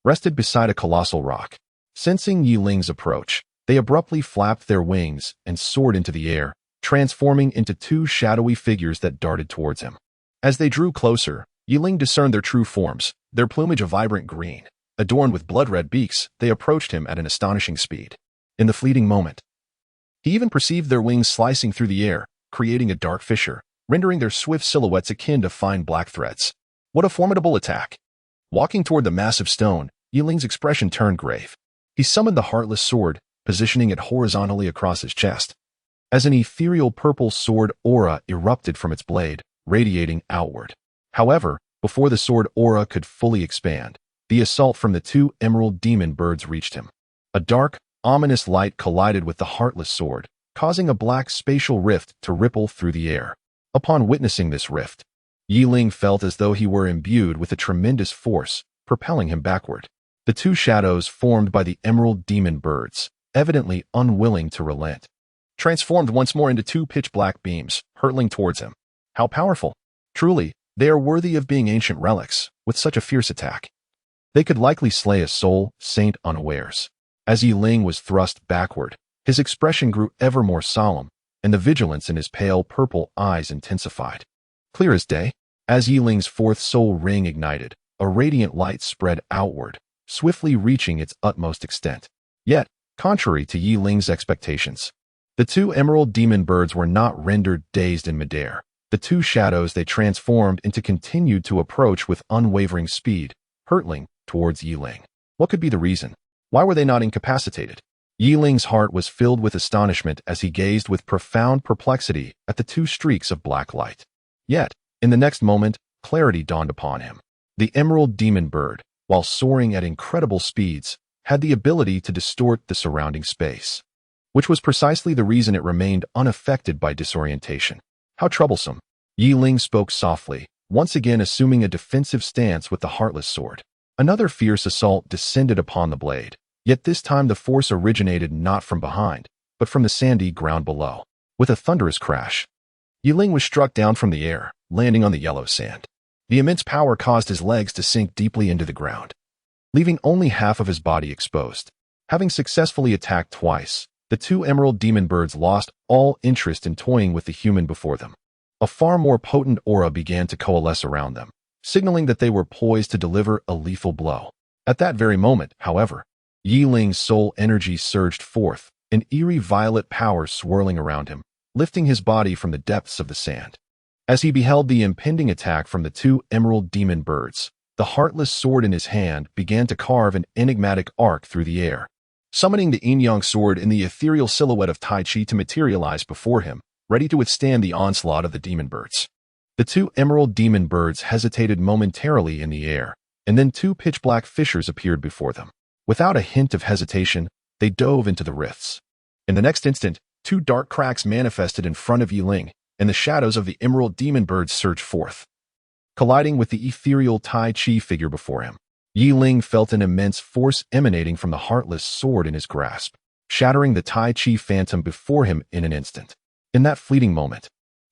rested beside a colossal rock. Sensing Yiling's approach, they abruptly flapped their wings and soared into the air, transforming into two shadowy figures that darted towards him. As they drew closer, Yiling discerned their true forms, their plumage a vibrant green. Adorned with blood-red beaks, they approached him at an astonishing speed. In the fleeting moment, he even perceived their wings slicing through the air, creating a dark fissure, rendering their swift silhouettes akin to fine black threads. What a formidable attack! Walking toward the massive stone, Yiling's expression turned grave. He summoned the Heartless Sword, positioning it horizontally across his chest. As an ethereal purple sword aura erupted from its blade, radiating outward. However, before the sword aura could fully expand, the assault from the two emerald demon birds reached him. A dark, ominous light collided with the Heartless Sword, causing a black spatial rift to ripple through the air. Upon witnessing this rift, Yiling felt as though he were imbued with a tremendous force, propelling him backward. The two shadows formed by the emerald demon birds, evidently unwilling to relent, transformed once more into two pitch-black beams, hurtling towards him. How powerful! Truly, they are worthy of being ancient relics, with such a fierce attack. They could likely slay a soul saint unawares. As Yiling was thrust backward, his expression grew ever more solemn, and the vigilance in his pale purple eyes intensified. Clear as day, as Yiling's fourth soul ring ignited, a radiant light spread outward, swiftly reaching its utmost extent. Yet, contrary to Yiling's expectations, the two emerald demon birds were not rendered dazed in midair. The two shadows they transformed into continued to approach with unwavering speed, hurtling towards Yiling. What could be the reason? Why were they not incapacitated? Yiling's heart was filled with astonishment as he gazed with profound perplexity at the two streaks of black light. Yet, in the next moment, clarity dawned upon him. The emerald demon bird, while soaring at incredible speeds, had the ability to distort the surrounding space, which was precisely the reason it remained unaffected by disorientation. How troublesome! Yiling spoke softly, once again assuming a defensive stance with the Heartless Sword. Another fierce assault descended upon the blade, yet this time the force originated not from behind, but from the sandy ground below. With a thunderous crash, Yiling was struck down from the air, landing on the yellow sand. The immense power caused his legs to sink deeply into the ground, leaving only half of his body exposed. Having successfully attacked twice, the two emerald demon birds lost all interest in toying with the human before them. A far more potent aura began to coalesce around them, signaling that they were poised to deliver a lethal blow. At that very moment, however, Yiling's soul energy surged forth, an eerie violet power swirling around him, lifting his body from the depths of the sand. As he beheld the impending attack from the two emerald demon birds, the Heartless Sword in his hand began to carve an enigmatic arc through the air, summoning the yin-yang sword in the ethereal silhouette of Tai Chi to materialize before him, ready to withstand the onslaught of the demon birds. The two emerald demon birds hesitated momentarily in the air, and then two pitch-black fissures appeared before them. Without a hint of hesitation, they dove into the rifts. In the next instant, two dark cracks manifested in front of Yiling, and the shadows of the emerald demon birds surged forth. Colliding with the ethereal Tai Chi figure before him, Yiling felt an immense force emanating from the heartless sword in his grasp, shattering the Tai Chi phantom before him in an instant. In that fleeting moment,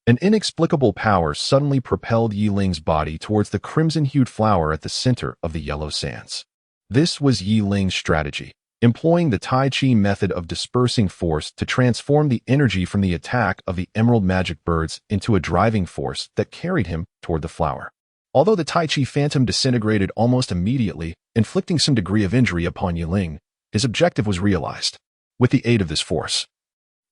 an inexplicable power suddenly propelled Yiling's body towards the crimson-hued flower at the center of the yellow sands. This was Yiling's strategy, employing the Tai Chi method of dispersing force to transform the energy from the attack of the emerald magic birds into a driving force that carried him toward the flower. Although the Tai Chi phantom disintegrated almost immediately, inflicting some degree of injury upon Yiling, his objective was realized. With the aid of this force,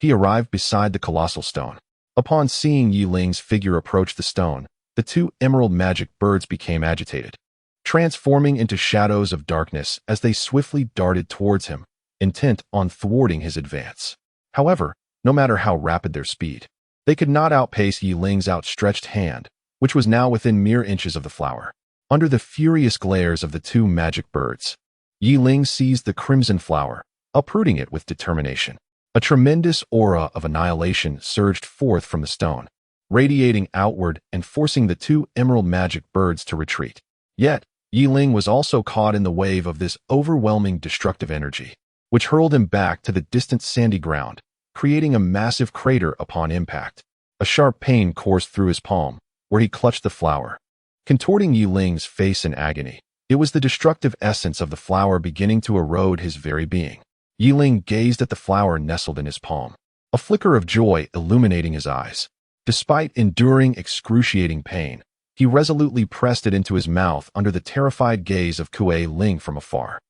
he arrived beside the colossal stone. Upon seeing Yiling's figure approach the stone, the two emerald magic birds became agitated, transforming into shadows of darkness as they swiftly darted towards him, intent on thwarting his advance. However, no matter how rapid their speed, they could not outpace Yiling's outstretched hand, which was now within mere inches of the flower. Under the furious glares of the two magic birds, Yiling seized the crimson flower, uprooting it with determination. A tremendous aura of annihilation surged forth from the stone, radiating outward and forcing the two emerald magic birds to retreat. Yet, Yiling was also caught in the wave of this overwhelming destructive energy, which hurled him back to the distant sandy ground, creating a massive crater upon impact. A sharp pain coursed through his palm, where he clutched the flower, contorting Yiling's face in agony. It was the destructive essence of the flower beginning to erode his very being. Yiling gazed at the flower nestled in his palm, a flicker of joy illuminating his eyes. Despite enduring excruciating pain, he resolutely pressed it into his mouth under the terrified gaze of Kuei Ling from afar.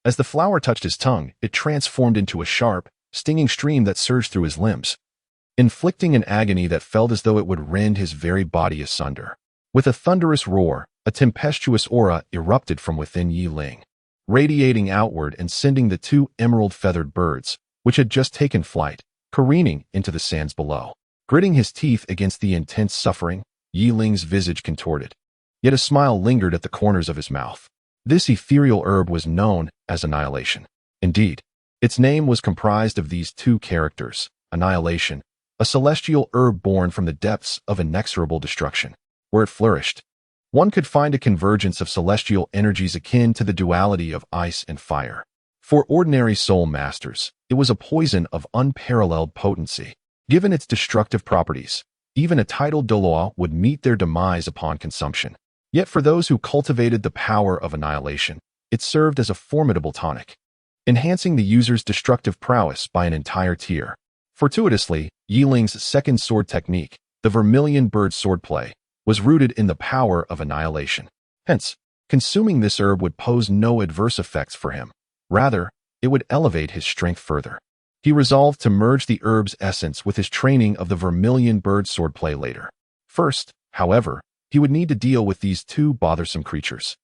As the flower touched his tongue, it transformed into a sharp, stinging stream that surged through his limbs, inflicting an agony that felt as though it would rend his very body asunder. With a thunderous roar, a tempestuous aura erupted from within Yiling, radiating outward and sending the two emerald-feathered birds, which had just taken flight, careening into the sands below. Gritting his teeth against the intense suffering, Yiling's visage contorted. Yet a smile lingered at the corners of his mouth. This ethereal herb was known as Annihilation. Indeed, its name was comprised of these two characters, Annihilation, a celestial herb born from the depths of inexorable destruction. Where it flourished, one could find a convergence of celestial energies akin to the duality of ice and fire. For ordinary soul masters, it was a poison of unparalleled potency. Given its destructive properties, even a titled Douluo would meet their demise upon consumption. Yet for those who cultivated the power of annihilation, it served as a formidable tonic, enhancing the user's destructive prowess by an entire tier. Fortuitously, Yiling's second sword technique, the vermilion bird swordplay, was rooted in the power of annihilation. Hence, consuming this herb would pose no adverse effects for him. Rather, it would elevate his strength further. He resolved to merge the herb's essence with his training of the vermilion bird swordplay later. First, however, he would need to deal with these two bothersome creatures.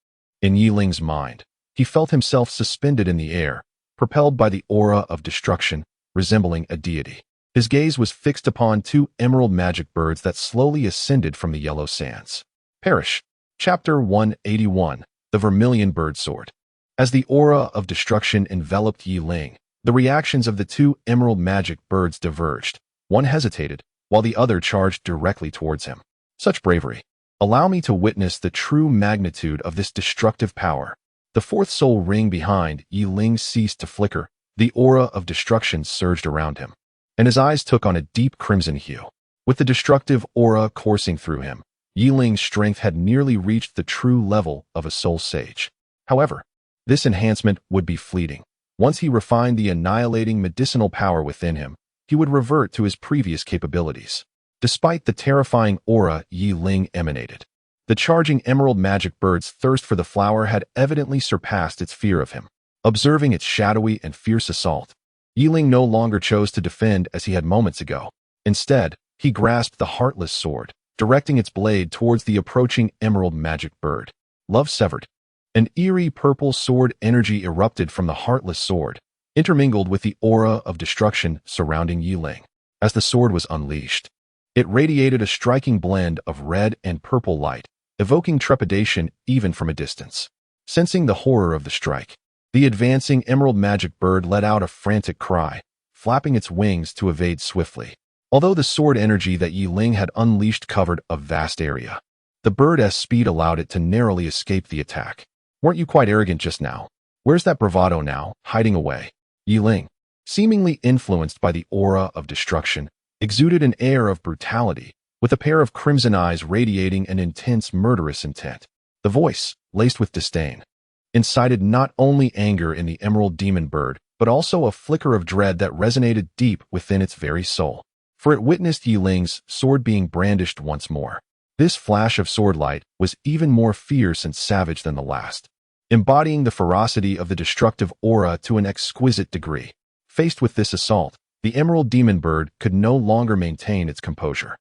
In Yiling's mind, he felt himself suspended in the air, propelled by the aura of destruction, resembling a deity. His gaze was fixed upon two emerald magic birds that slowly ascended from the yellow sands. Perish. Chapter 181, The Vermilion Bird Sword. As the aura of destruction enveloped Yiling, the reactions of the two emerald magic birds diverged. One hesitated, while the other charged directly towards him. Such bravery. Allow me to witness the true magnitude of this destructive power. The fourth soul ring behind Yiling ceased to flicker. The aura of destruction surged around him, and his eyes took on a deep crimson hue. With the destructive aura coursing through him, Yiling's strength had nearly reached the true level of a soul sage. However, this enhancement would be fleeting. Once he refined the annihilating medicinal power within him, he would revert to his previous capabilities. Despite the terrifying aura Yiling emanated, the charging emerald magic bird's thirst for the flower had evidently surpassed its fear of him. Observing its shadowy and fierce assault, Yiling no longer chose to defend as he had moments ago. Instead, he grasped the heartless sword, directing its blade towards the approaching emerald magic bird. Love severed. An eerie purple sword energy erupted from the heartless sword, intermingled with the aura of destruction surrounding Yiling. As the sword was unleashed, it radiated a striking blend of red and purple light, evoking trepidation even from a distance. Sensing the horror of the strike, The advancing emerald magic bird let out a frantic cry, flapping its wings to evade swiftly. Although the sword energy that Yi Ling had unleashed covered a vast area, the bird's speed allowed it to narrowly escape the attack. Weren't you quite arrogant just now? Where's that bravado now, hiding away? Yi Ling, seemingly influenced by the aura of destruction, exuded an air of brutality, with a pair of crimson eyes radiating an intense murderous intent. The voice, laced with disdain, incited not only anger in the emerald demon bird, but also a flicker of dread that resonated deep within its very soul. For it witnessed Yi Ling's sword being brandished once more. This flash of sword light was even more fierce and savage than the last, embodying the ferocity of the destructive aura to an exquisite degree. Faced with this assault, the emerald demon bird could no longer maintain its composure.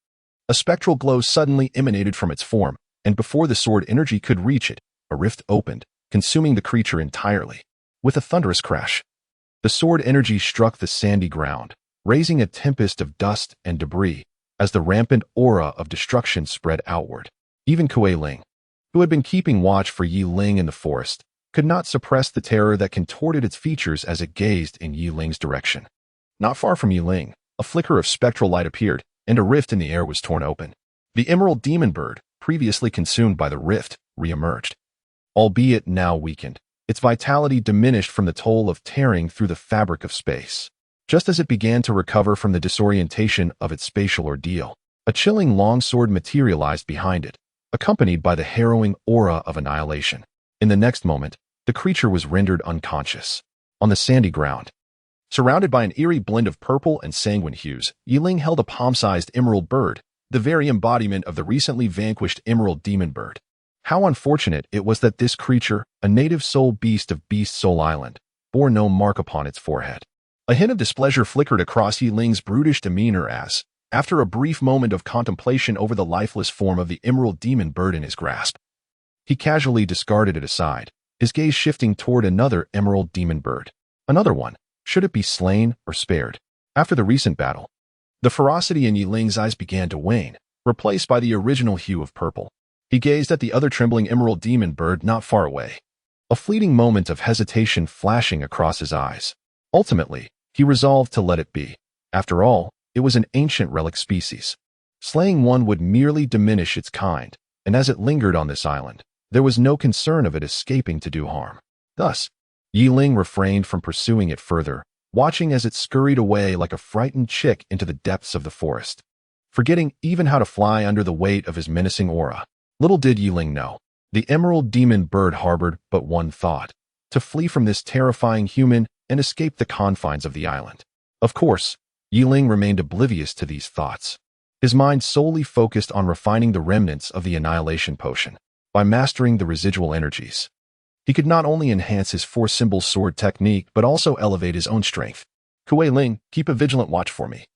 A spectral glow suddenly emanated from its form, and before the sword energy could reach it, a rift opened, consuming the creature entirely. With a thunderous crash, the sword energy struck the sandy ground, raising a tempest of dust and debris as the rampant aura of destruction spread outward. Even Kuei Ling, who had been keeping watch for Yi Ling in the forest, could not suppress the terror that contorted its features as it gazed in Yi Ling's direction. Not far from Yi Ling, a flicker of spectral light appeared, and a rift in the air was torn open. The emerald demon bird, previously consumed by the rift, re-emerged. Albeit now weakened, its vitality diminished from the toll of tearing through the fabric of space. Just as it began to recover from the disorientation of its spatial ordeal, a chilling longsword materialized behind it, accompanied by the harrowing aura of annihilation. In the next moment, the creature was rendered unconscious. On the sandy ground, surrounded by an eerie blend of purple and sanguine hues, Yi Ling held a palm-sized emerald bird, the very embodiment of the recently vanquished emerald demon bird. How unfortunate it was that this creature, a native soul beast of Beast Soul Island, bore no mark upon its forehead. A hint of displeasure flickered across Yi Ling's brutish demeanor as, after a brief moment of contemplation over the lifeless form of the emerald demon bird in his grasp, he casually discarded it aside, his gaze shifting toward another emerald demon bird. Another one. Should it be slain or spared? After the recent battle, the ferocity in Yi Ling's eyes began to wane, replaced by the original hue of purple. He gazed at the other trembling emerald demon bird not far away, a fleeting moment of hesitation flashing across his eyes. Ultimately, he resolved to let it be. After all, it was an ancient relic species. Slaying one would merely diminish its kind, and as it lingered on this island, there was no concern of it escaping to do harm. Thus, Yi Ling refrained from pursuing it further, watching as it scurried away like a frightened chick into the depths of the forest, forgetting even how to fly under the weight of his menacing aura. Little did Yi Ling know, the emerald demon bird harbored but one thought: to flee from this terrifying human and escape the confines of the island. Of course, Yi Ling remained oblivious to these thoughts. His mind solely focused on refining the remnants of the annihilation potion. By mastering the residual energies, he could not only enhance his four-symbol sword technique but also elevate his own strength. Kuei Ling, keep a vigilant watch for me.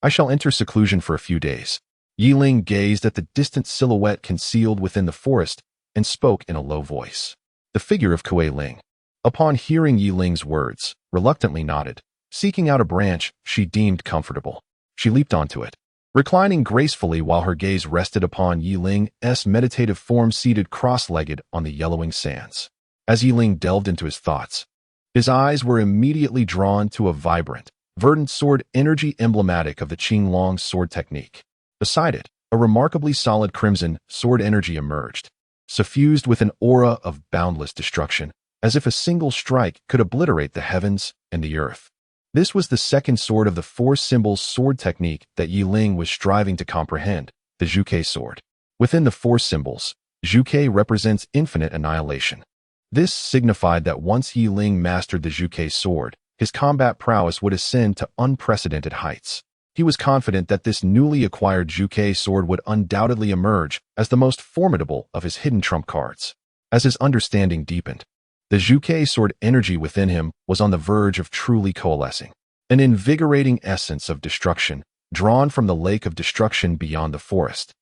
I shall enter seclusion for a few days. Yi Ling gazed at the distant silhouette concealed within the forest and spoke in a low voice. The figure of Kuei Ling, upon hearing Yi Ling's words, reluctantly nodded. Seeking out a branch she deemed comfortable, she leaped onto it, reclining gracefully while her gaze rested upon Yi Ling's meditative form seated cross-legged on the yellowing sands. As Yi Ling delved into his thoughts, his eyes were immediately drawn to a vibrant, verdant sword energy emblematic of the Qinglong sword technique. Beside it, a remarkably solid crimson sword energy emerged, suffused with an aura of boundless destruction, as if a single strike could obliterate the heavens and the earth. This was the second sword of the four-symbol sword technique that Yi Ling was striving to comprehend, the Zhuke sword. Within the four symbols, Zhuke represents infinite annihilation. This signified that once Yi Ling mastered the Zhuke sword, his combat prowess would ascend to unprecedented heights. He was confident that this newly acquired Zhuke sword would undoubtedly emerge as the most formidable of his hidden trump cards. As his understanding deepened, the Zhuke sword energy within him was on the verge of truly coalescing. An invigorating essence of destruction, drawn from the lake of destruction beyond the forest,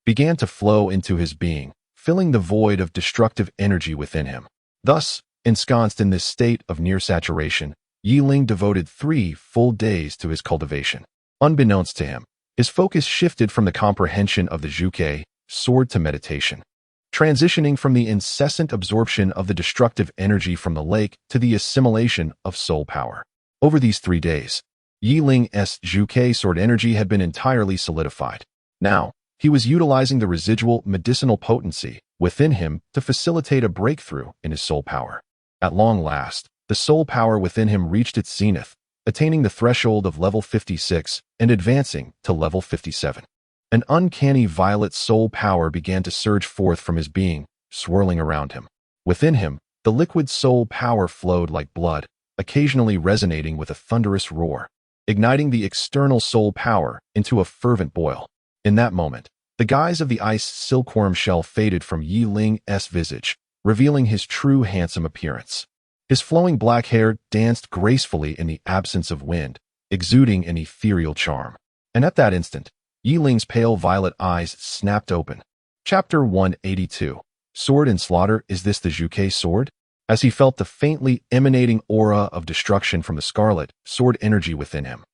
began to flow into his being, filling the void of destructive energy within him. Thus, ensconced in this state of near saturation, Yi Ling devoted 3 full days to his cultivation. Unbeknownst to him, his focus shifted from the comprehension of the Zhuke sword to meditation. transitioning from the incessant absorption of the destructive energy from the lake to the assimilation of soul power. Over these 3 days, Yiling's Zhuke sword energy had been entirely solidified. Now, he was utilizing the residual medicinal potency within him to facilitate a breakthrough in his soul power. At long last, the soul power within him reached its zenith, attaining the threshold of level 56 and advancing to level 57. An uncanny violet soul power began to surge forth from his being, swirling around him. Within him, the liquid soul power flowed like blood, occasionally resonating with a thunderous roar, igniting the external soul power into a fervent boil. In that moment, the guise of the ice silkworm shell faded from Yiling's visage, revealing his true handsome appearance. His flowing black hair danced gracefully in the absence of wind, exuding an ethereal charm. And at that instant, Yiling's pale violet eyes snapped open. Chapter 182. Sword and Slaughter. Is this the Zhuke sword? As he felt the faintly emanating aura of destruction from the scarlet sword energy within him,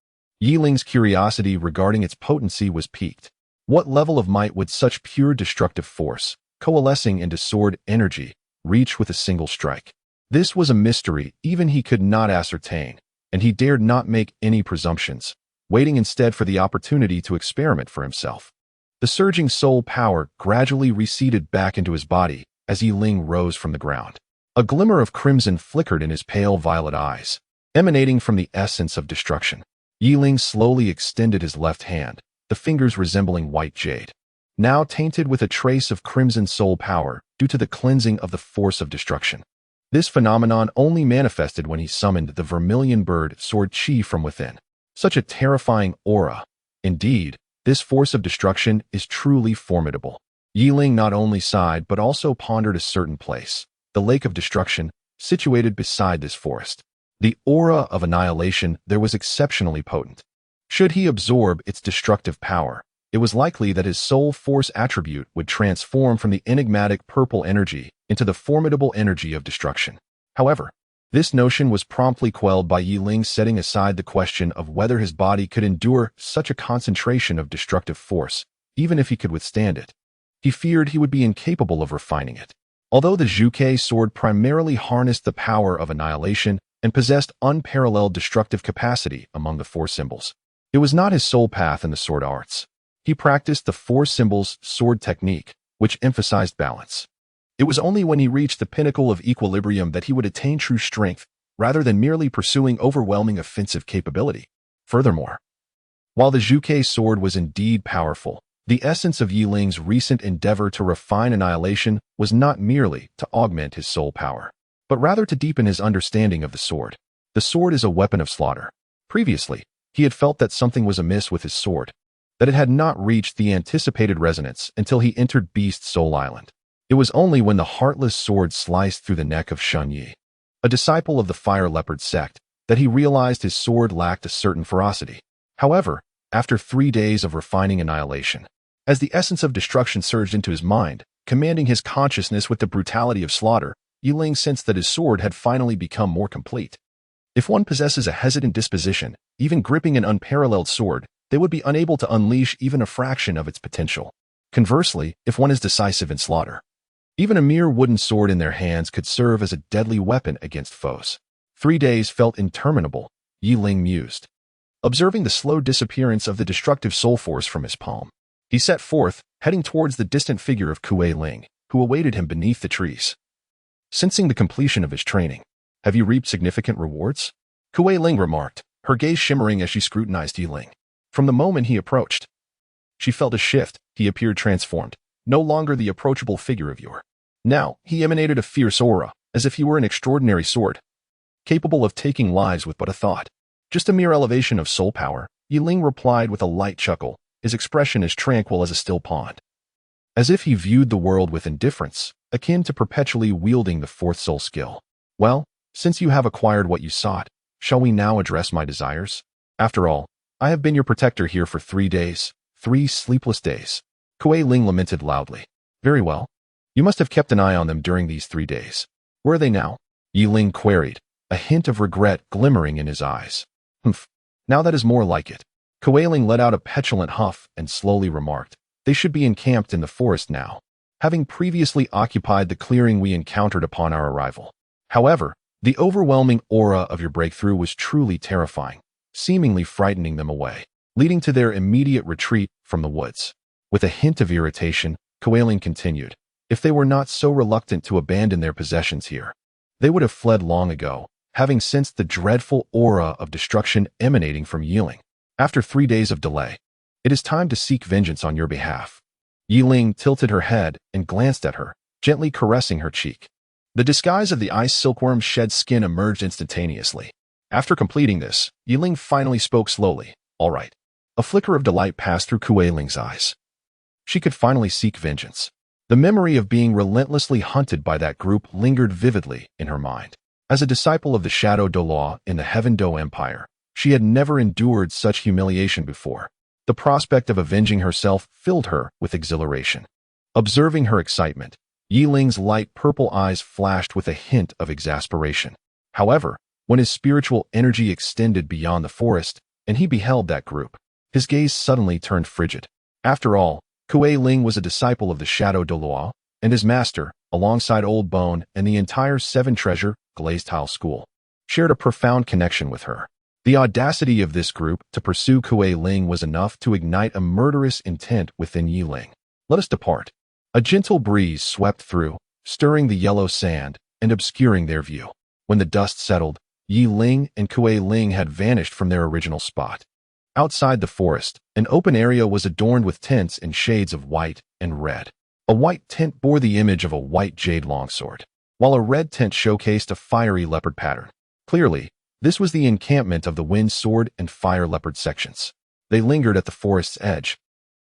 Yiling's curiosity regarding its potency was piqued. What level of might would such pure destructive force, coalescing into sword energy, reach with a single strike? This was a mystery even he could not ascertain, and he dared not make any presumptions, waiting instead for the opportunity to experiment for himself. The surging soul power gradually receded back into his body as Yiling rose from the ground. A glimmer of crimson flickered in his pale violet eyes, emanating from the essence of destruction. Yiling slowly extended his left hand, the fingers resembling white jade, now tainted with a trace of crimson soul power due to the cleansing of the force of destruction. This phenomenon only manifested when he summoned the vermilion bird sword chi from within. Such a terrifying aura. Indeed, this force of destruction is truly formidable. Yiling not only sighed but also pondered a certain place, the lake of destruction, situated beside this forest. The aura of annihilation there was exceptionally potent. Should he absorb its destructive power, it was likely that his soul force attribute would transform from the enigmatic purple energy into the formidable energy of destruction. However, this notion was promptly quelled by Yiling setting aside the question of whether his body could endure such a concentration of destructive force, even if he could withstand it. He feared he would be incapable of refining it. Although the Zhuke sword primarily harnessed the power of annihilation and possessed unparalleled destructive capacity among the 4 symbols, it was not his sole path in the sword arts. He practiced the 4 symbols sword technique, which emphasized balance. It was only when he reached the pinnacle of equilibrium that he would attain true strength, rather than merely pursuing overwhelming offensive capability. Furthermore, while the Zhuke sword was indeed powerful, the essence of Yiling's recent endeavor to refine annihilation was not merely to augment his soul power, but rather to deepen his understanding of the sword. The sword is a weapon of slaughter. Previously, he had felt that something was amiss with his sword, that it had not reached the anticipated resonance until he entered Beast Soul Island. It was only when the heartless sword sliced through the neck of Shun Yi, a disciple of the Fire Leopard sect, that he realized his sword lacked a certain ferocity. However, after 3 days of refining annihilation, as the essence of destruction surged into his mind, commanding his consciousness with the brutality of slaughter, Yiling sensed that his sword had finally become more complete. If one possesses a hesitant disposition, even gripping an unparalleled sword, they would be unable to unleash even a fraction of its potential. Conversely, if one is decisive in slaughter, even a mere wooden sword in their hands could serve as a deadly weapon against foes. 3 days felt interminable, Yiling mused, observing the slow disappearance of the destructive soul force from his palm. He set forth, heading towards the distant figure of Kuei Ling, who awaited him beneath the trees. Sensing the completion of his training, "Have you reaped significant rewards?" Kuei Ling remarked, her gaze shimmering as she scrutinized Yiling. From the moment he approached, she felt a shift. He appeared transformed, no longer the approachable figure of yore. Now, he emanated a fierce aura, as if he were an extraordinary sword, capable of taking lives with but a thought. Just a mere elevation of soul power, Yiling replied with a light chuckle, his expression as tranquil as a still pond. As if he viewed the world with indifference, akin to perpetually wielding the 4th soul skill. Well, since you have acquired what you sought, shall we now address my desires? After all, I have been your protector here for 3 days, 3 sleepless days. Kuei Ling lamented loudly. Very well. You must have kept an eye on them during these 3 days. Where are they now? Yiling queried, a hint of regret glimmering in his eyes. Humph. Now that is more like it. Kuei Ling let out a petulant huff and slowly remarked, they should be encamped in the forest now. having previously occupied the clearing we encountered upon our arrival. However, the overwhelming aura of your breakthrough was truly terrifying, seemingly frightening them away, leading to their immediate retreat from the woods. With a hint of irritation, Kuei-Ling continued, if they were not so reluctant to abandon their possessions here, they would have fled long ago, having sensed the dreadful aura of destruction emanating from Yi-Ling. After 3 days of delay, it is time to seek vengeance on your behalf. Yi-Ling tilted her head and glanced at her, gently caressing her cheek. The disguise of the ice silkworm's shed skin emerged instantaneously. After completing this, Yi-Ling finally spoke slowly. All right. A flicker of delight passed through Kuei-Ling's eyes. She could finally seek vengeance. The memory of being relentlessly hunted by that group lingered vividly in her mind. As a disciple of the Shadow Douluo in the Heaven Do Empire, she had never endured such humiliation before. The prospect of avenging herself filled her with exhilaration. Observing her excitement, Yi-Ling's light purple eyes flashed with a hint of exasperation. However, when his spiritual energy extended beyond the forest, and he beheld that group, his gaze suddenly turned frigid. After all, Kuei-Ling was a disciple of the Shadow Douluo, and his master, alongside Old Bone and the entire Seven Treasure Glazed Tile School, shared a profound connection with her. The audacity of this group to pursue Kuei-Ling was enough to ignite a murderous intent within Yi-Ling. Let us depart. A gentle breeze swept through, stirring the yellow sand and obscuring their view. When the dust settled, Yi-Ling and Kuei-Ling had vanished from their original spot. Outside the forest, an open area was adorned with tints in shades of white and red. A white tint bore the image of a white jade longsword, while a red tint showcased a fiery leopard pattern. Clearly, this was the encampment of the Wind Sword and Fire Leopard sections. They lingered at the forest's edge,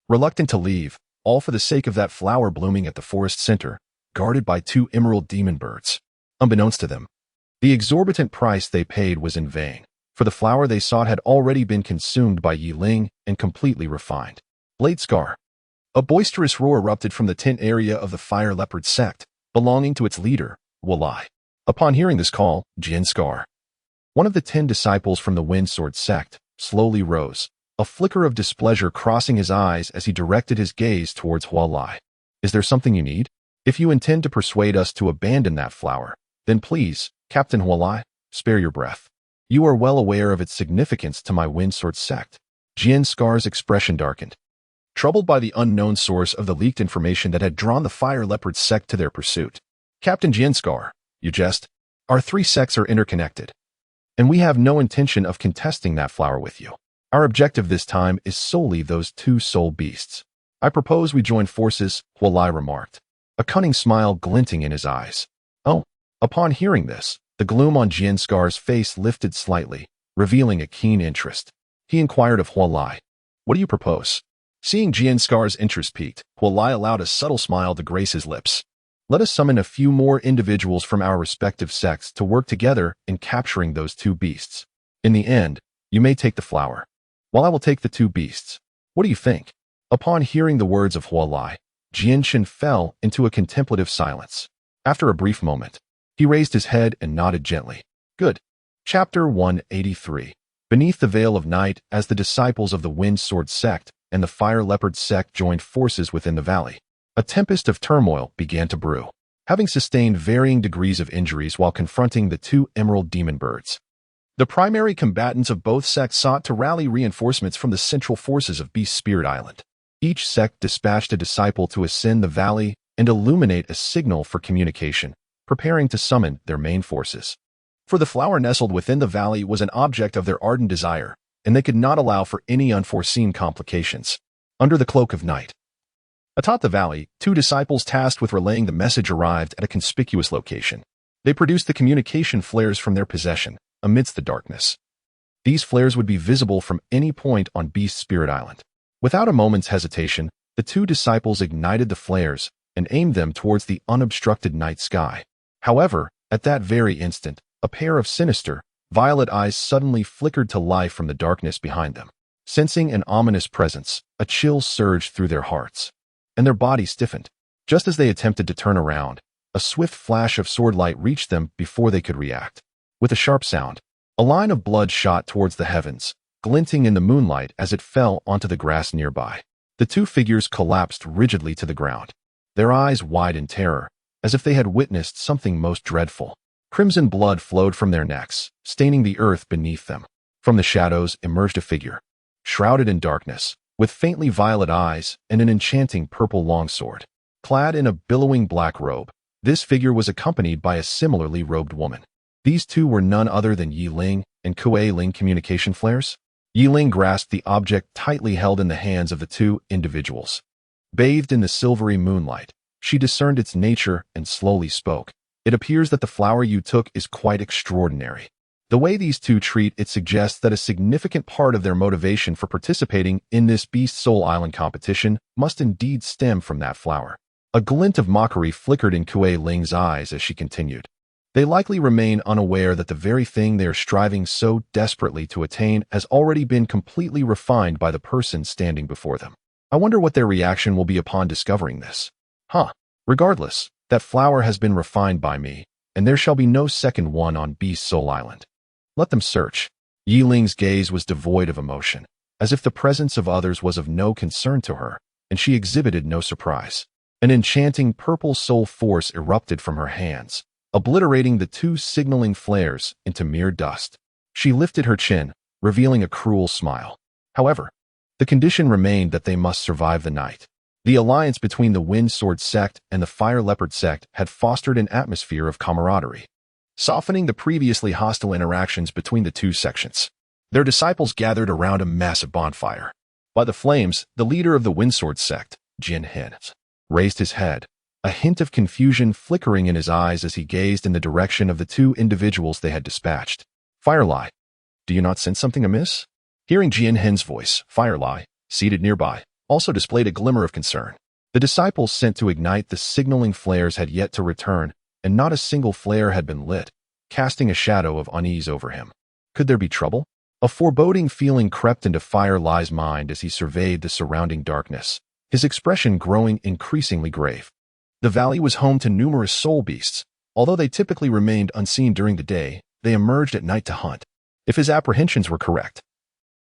reluctant to leave, all for the sake of that flower blooming at the forest center, guarded by 2 emerald demon birds. Unbeknownst to them, the exorbitant price they paid was in vain, for the flower they sought had already been consumed by Yi-Ling and completely refined. Blade Scar. A boisterous roar erupted from the tent area of the Fire Leopard sect, belonging to its leader, Walai. Upon hearing this call, Jin Scar, one of the 10 disciples from the Wind Sword sect, slowly rose, a flicker of displeasure crossing his eyes as he directed his gaze towards Walai. Is there something you need? If you intend to persuade us to abandon that flower, then please, Captain Walai, spare your breath. You are well aware of its significance to my Wind Sword sect. Jin Scar's expression darkened. Troubled by the unknown source of the leaked information that had drawn the Fire Leopard sect to their pursuit. Captain Jin Scar, you jest. Our 3 sects are interconnected, and we have no intention of contesting that flower with you. Our objective this time is solely those 2 soul beasts. I propose we join forces, Walai remarked, a cunning smile glinting in his eyes. Oh, upon hearing this, the gloom on Jin Scar's face lifted slightly, revealing a keen interest. He inquired of Walai, what do you propose? Seeing Jin Scar's interest piqued, Walai allowed a subtle smile to grace his lips. Let us summon a few more individuals from our respective sects to work together in capturing those 2 beasts. In the end, you may take the flower, while I will take the 2 beasts. What do you think? Upon hearing the words of Walai, Jianshan fell into a contemplative silence. After a brief moment, he raised his head and nodded gently. Good. Chapter 183. Beneath the veil of night, as the disciples of the Wind Sword sect and the Fire Leopard sect joined forces within the valley, a tempest of turmoil began to brew. Having sustained varying degrees of injuries while confronting the 2 emerald demon birds, the primary combatants of both sects sought to rally reinforcements from the central forces of Beast Spirit Island. Each sect dispatched a disciple to ascend the valley and illuminate a signal for communication, preparing to summon their main forces. For the flower nestled within the valley was an object of their ardent desire, and they could not allow for any unforeseen complications. Under the cloak of night, atop the valley, 2 disciples tasked with relaying the message arrived at a conspicuous location. They produced the communication flares from their possession, amidst the darkness. These flares would be visible from any point on Beast Spirit Island. Without a moment's hesitation, the 2 disciples ignited the flares and aimed them towards the unobstructed night sky. However, at that very instant, a pair of sinister, violet eyes suddenly flickered to life from the darkness behind them. Sensing an ominous presence, a chill surged through their hearts, and their bodies stiffened. Just as they attempted to turn around, a swift flash of sword light reached them before they could react. With a sharp sound, a line of blood shot towards the heavens, glinting in the moonlight as it fell onto the grass nearby. The 2 figures collapsed rigidly to the ground. their eyes wide in terror, as if they had witnessed something most dreadful. Crimson blood flowed from their necks, staining the earth beneath them. From the shadows emerged a figure, shrouded in darkness, with faintly violet eyes and an enchanting purple longsword. Clad in a billowing black robe, this figure was accompanied by a similarly robed woman. These two were none other than Yi Ling and Kuei Ling communication flares. Yi Ling grasped the object tightly held in the hands of the two individuals. Bathed in the silvery moonlight, she discerned its nature and slowly spoke. It appears that the flower you took is quite extraordinary. The way these two treat it suggests that a significant part of their motivation for participating in this Beast Soul Island competition must indeed stem from that flower. A glint of mockery flickered in Kuei Ling's eyes as she continued. They likely remain unaware that the very thing they are striving so desperately to attain has already been completely refined by the person standing before them. I wonder what their reaction will be upon discovering this. Regardless, that flower has been refined by me, and there shall be no second one on Beast Soul Island. Let them search. Yi Ling's gaze was devoid of emotion, as if the presence of others was of no concern to her, and she exhibited no surprise. An enchanting purple soul force erupted from her hands, obliterating the two signaling flares into mere dust. She lifted her chin, revealing a cruel smile. However, the condition remained that they must survive the night. The alliance between the Wind Sword sect and the Fire Leopard sect had fostered an atmosphere of camaraderie, softening the previously hostile interactions between the two sections. Their disciples gathered around a massive bonfire. By the flames, the leader of the Wind Sword sect, Jin Hin, raised his head, a hint of confusion flickering in his eyes as he gazed in the direction of the two individuals they had dispatched. Firely, do you not sense something amiss? Hearing Jin Hin's voice, Firely, seated nearby, also displayed a glimmer of concern. The disciples sent to ignite the signaling flares had yet to return, and not a single flare had been lit, casting a shadow of unease over him. Could there be trouble? A foreboding feeling crept into Firely's mind as he surveyed the surrounding darkness, his expression growing increasingly grave. The valley was home to numerous soul beasts. Although they typically remained unseen during the day, they emerged at night to hunt. If his apprehensions were correct,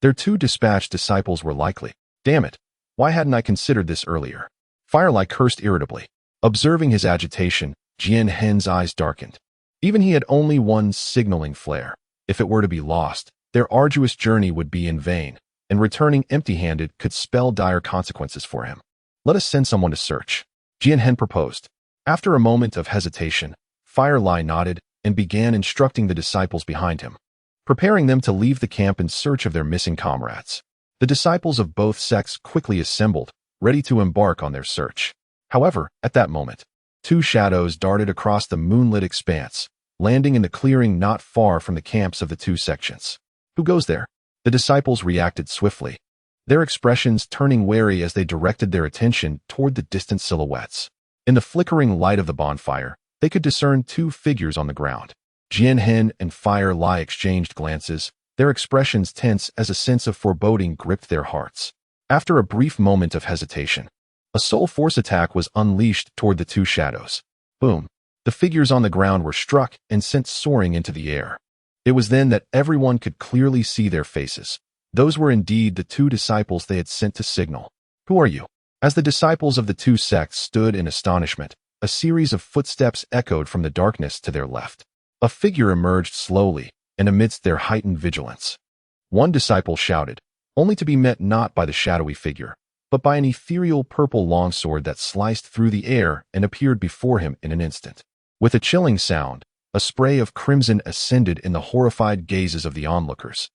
their two dispatched disciples were likely. Damn it, why hadn't I considered this earlier? Firely cursed irritably. Observing his agitation, Jin Hin's eyes darkened. Even he had only one signaling flare. If it were to be lost, their arduous journey would be in vain, and returning empty-handed could spell dire consequences for him. Let us send someone to search, Jin Hin proposed. After a moment of hesitation, Firely nodded and began instructing the disciples behind him, preparing them to leave the camp in search of their missing comrades. The disciples of both sects quickly assembled, ready to embark on their search. However, at that moment, two shadows darted across the moonlit expanse, landing in the clearing not far from the camps of the two sections. Who goes there? The disciples reacted swiftly, their expressions turning wary as they directed their attention toward the distant silhouettes. In the flickering light of the bonfire, they could discern two figures on the ground. Jin Hin and Firely exchanged glances, their expressions tense as a sense of foreboding gripped their hearts. After a brief moment of hesitation, a soul force attack was unleashed toward the two shadows. Boom! The figures on the ground were struck and sent soaring into the air. It was then that everyone could clearly see their faces. Those were indeed the two disciples they had sent to signal. Who are you? As the disciples of the two sects stood in astonishment, a series of footsteps echoed from the darkness to their left. A figure emerged slowly, and amidst their heightened vigilance. One disciple shouted, only to be met not by the shadowy figure, but by an ethereal purple longsword that sliced through the air and appeared before him in an instant. With a chilling sound, a spray of crimson ascended in the horrified gazes of the onlookers,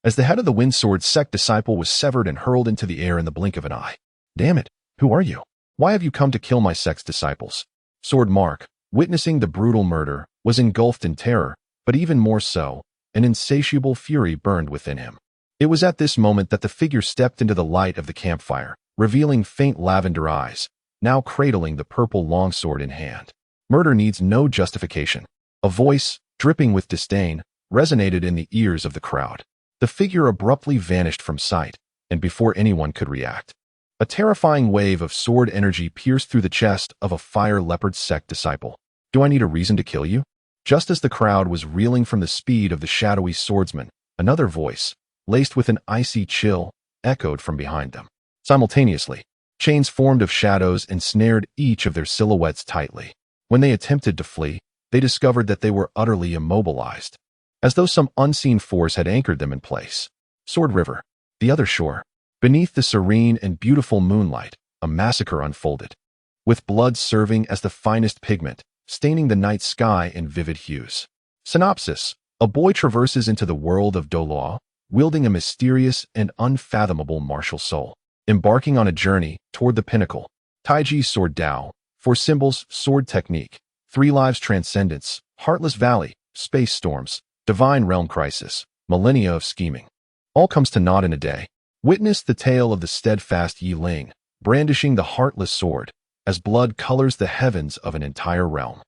as the head of the Windsword sect disciple was severed and hurled into the air in the blink of an eye. Damn it, who are you? Why have you come to kill my sect's disciples? Sword Mark, witnessing the brutal murder, was engulfed in terror, but even more so, an insatiable fury burned within him. It was at this moment that the figure stepped into the light of the campfire, revealing faint lavender eyes, now cradling the purple longsword in hand. Murder needs no justification. A voice, dripping with disdain, resonated in the ears of the crowd. The figure abruptly vanished from sight, and before anyone could react, a terrifying wave of sword energy pierced through the chest of a Fire Leopard sect disciple. Do I need a reason to kill you? Just as the crowd was reeling from the speed of the shadowy swordsman, another voice, laced with an icy chill, echoed from behind them. Simultaneously, Chains formed of shadows ensnared each of their silhouettes tightly. When they attempted to flee, they discovered that they were utterly immobilized, as though some unseen force had anchored them in place. Sword River, the other shore. Beneath the serene and beautiful moonlight, a massacre unfolded, with blood serving as the finest pigment, staining the night sky in vivid hues. Synopsis: a boy traverses into the world of Douluo, wielding a mysterious and unfathomable martial soul, embarking on a journey toward the pinnacle. Taiji Sword Dao, 4 symbols, sword technique, 3 lives transcendence, heartless valley, space storms, divine realm crisis, millennia of scheming. All comes to naught in a day. Witness the tale of the steadfast Yi Ling, brandishing the heartless sword, as blood colors the heavens of an entire realm.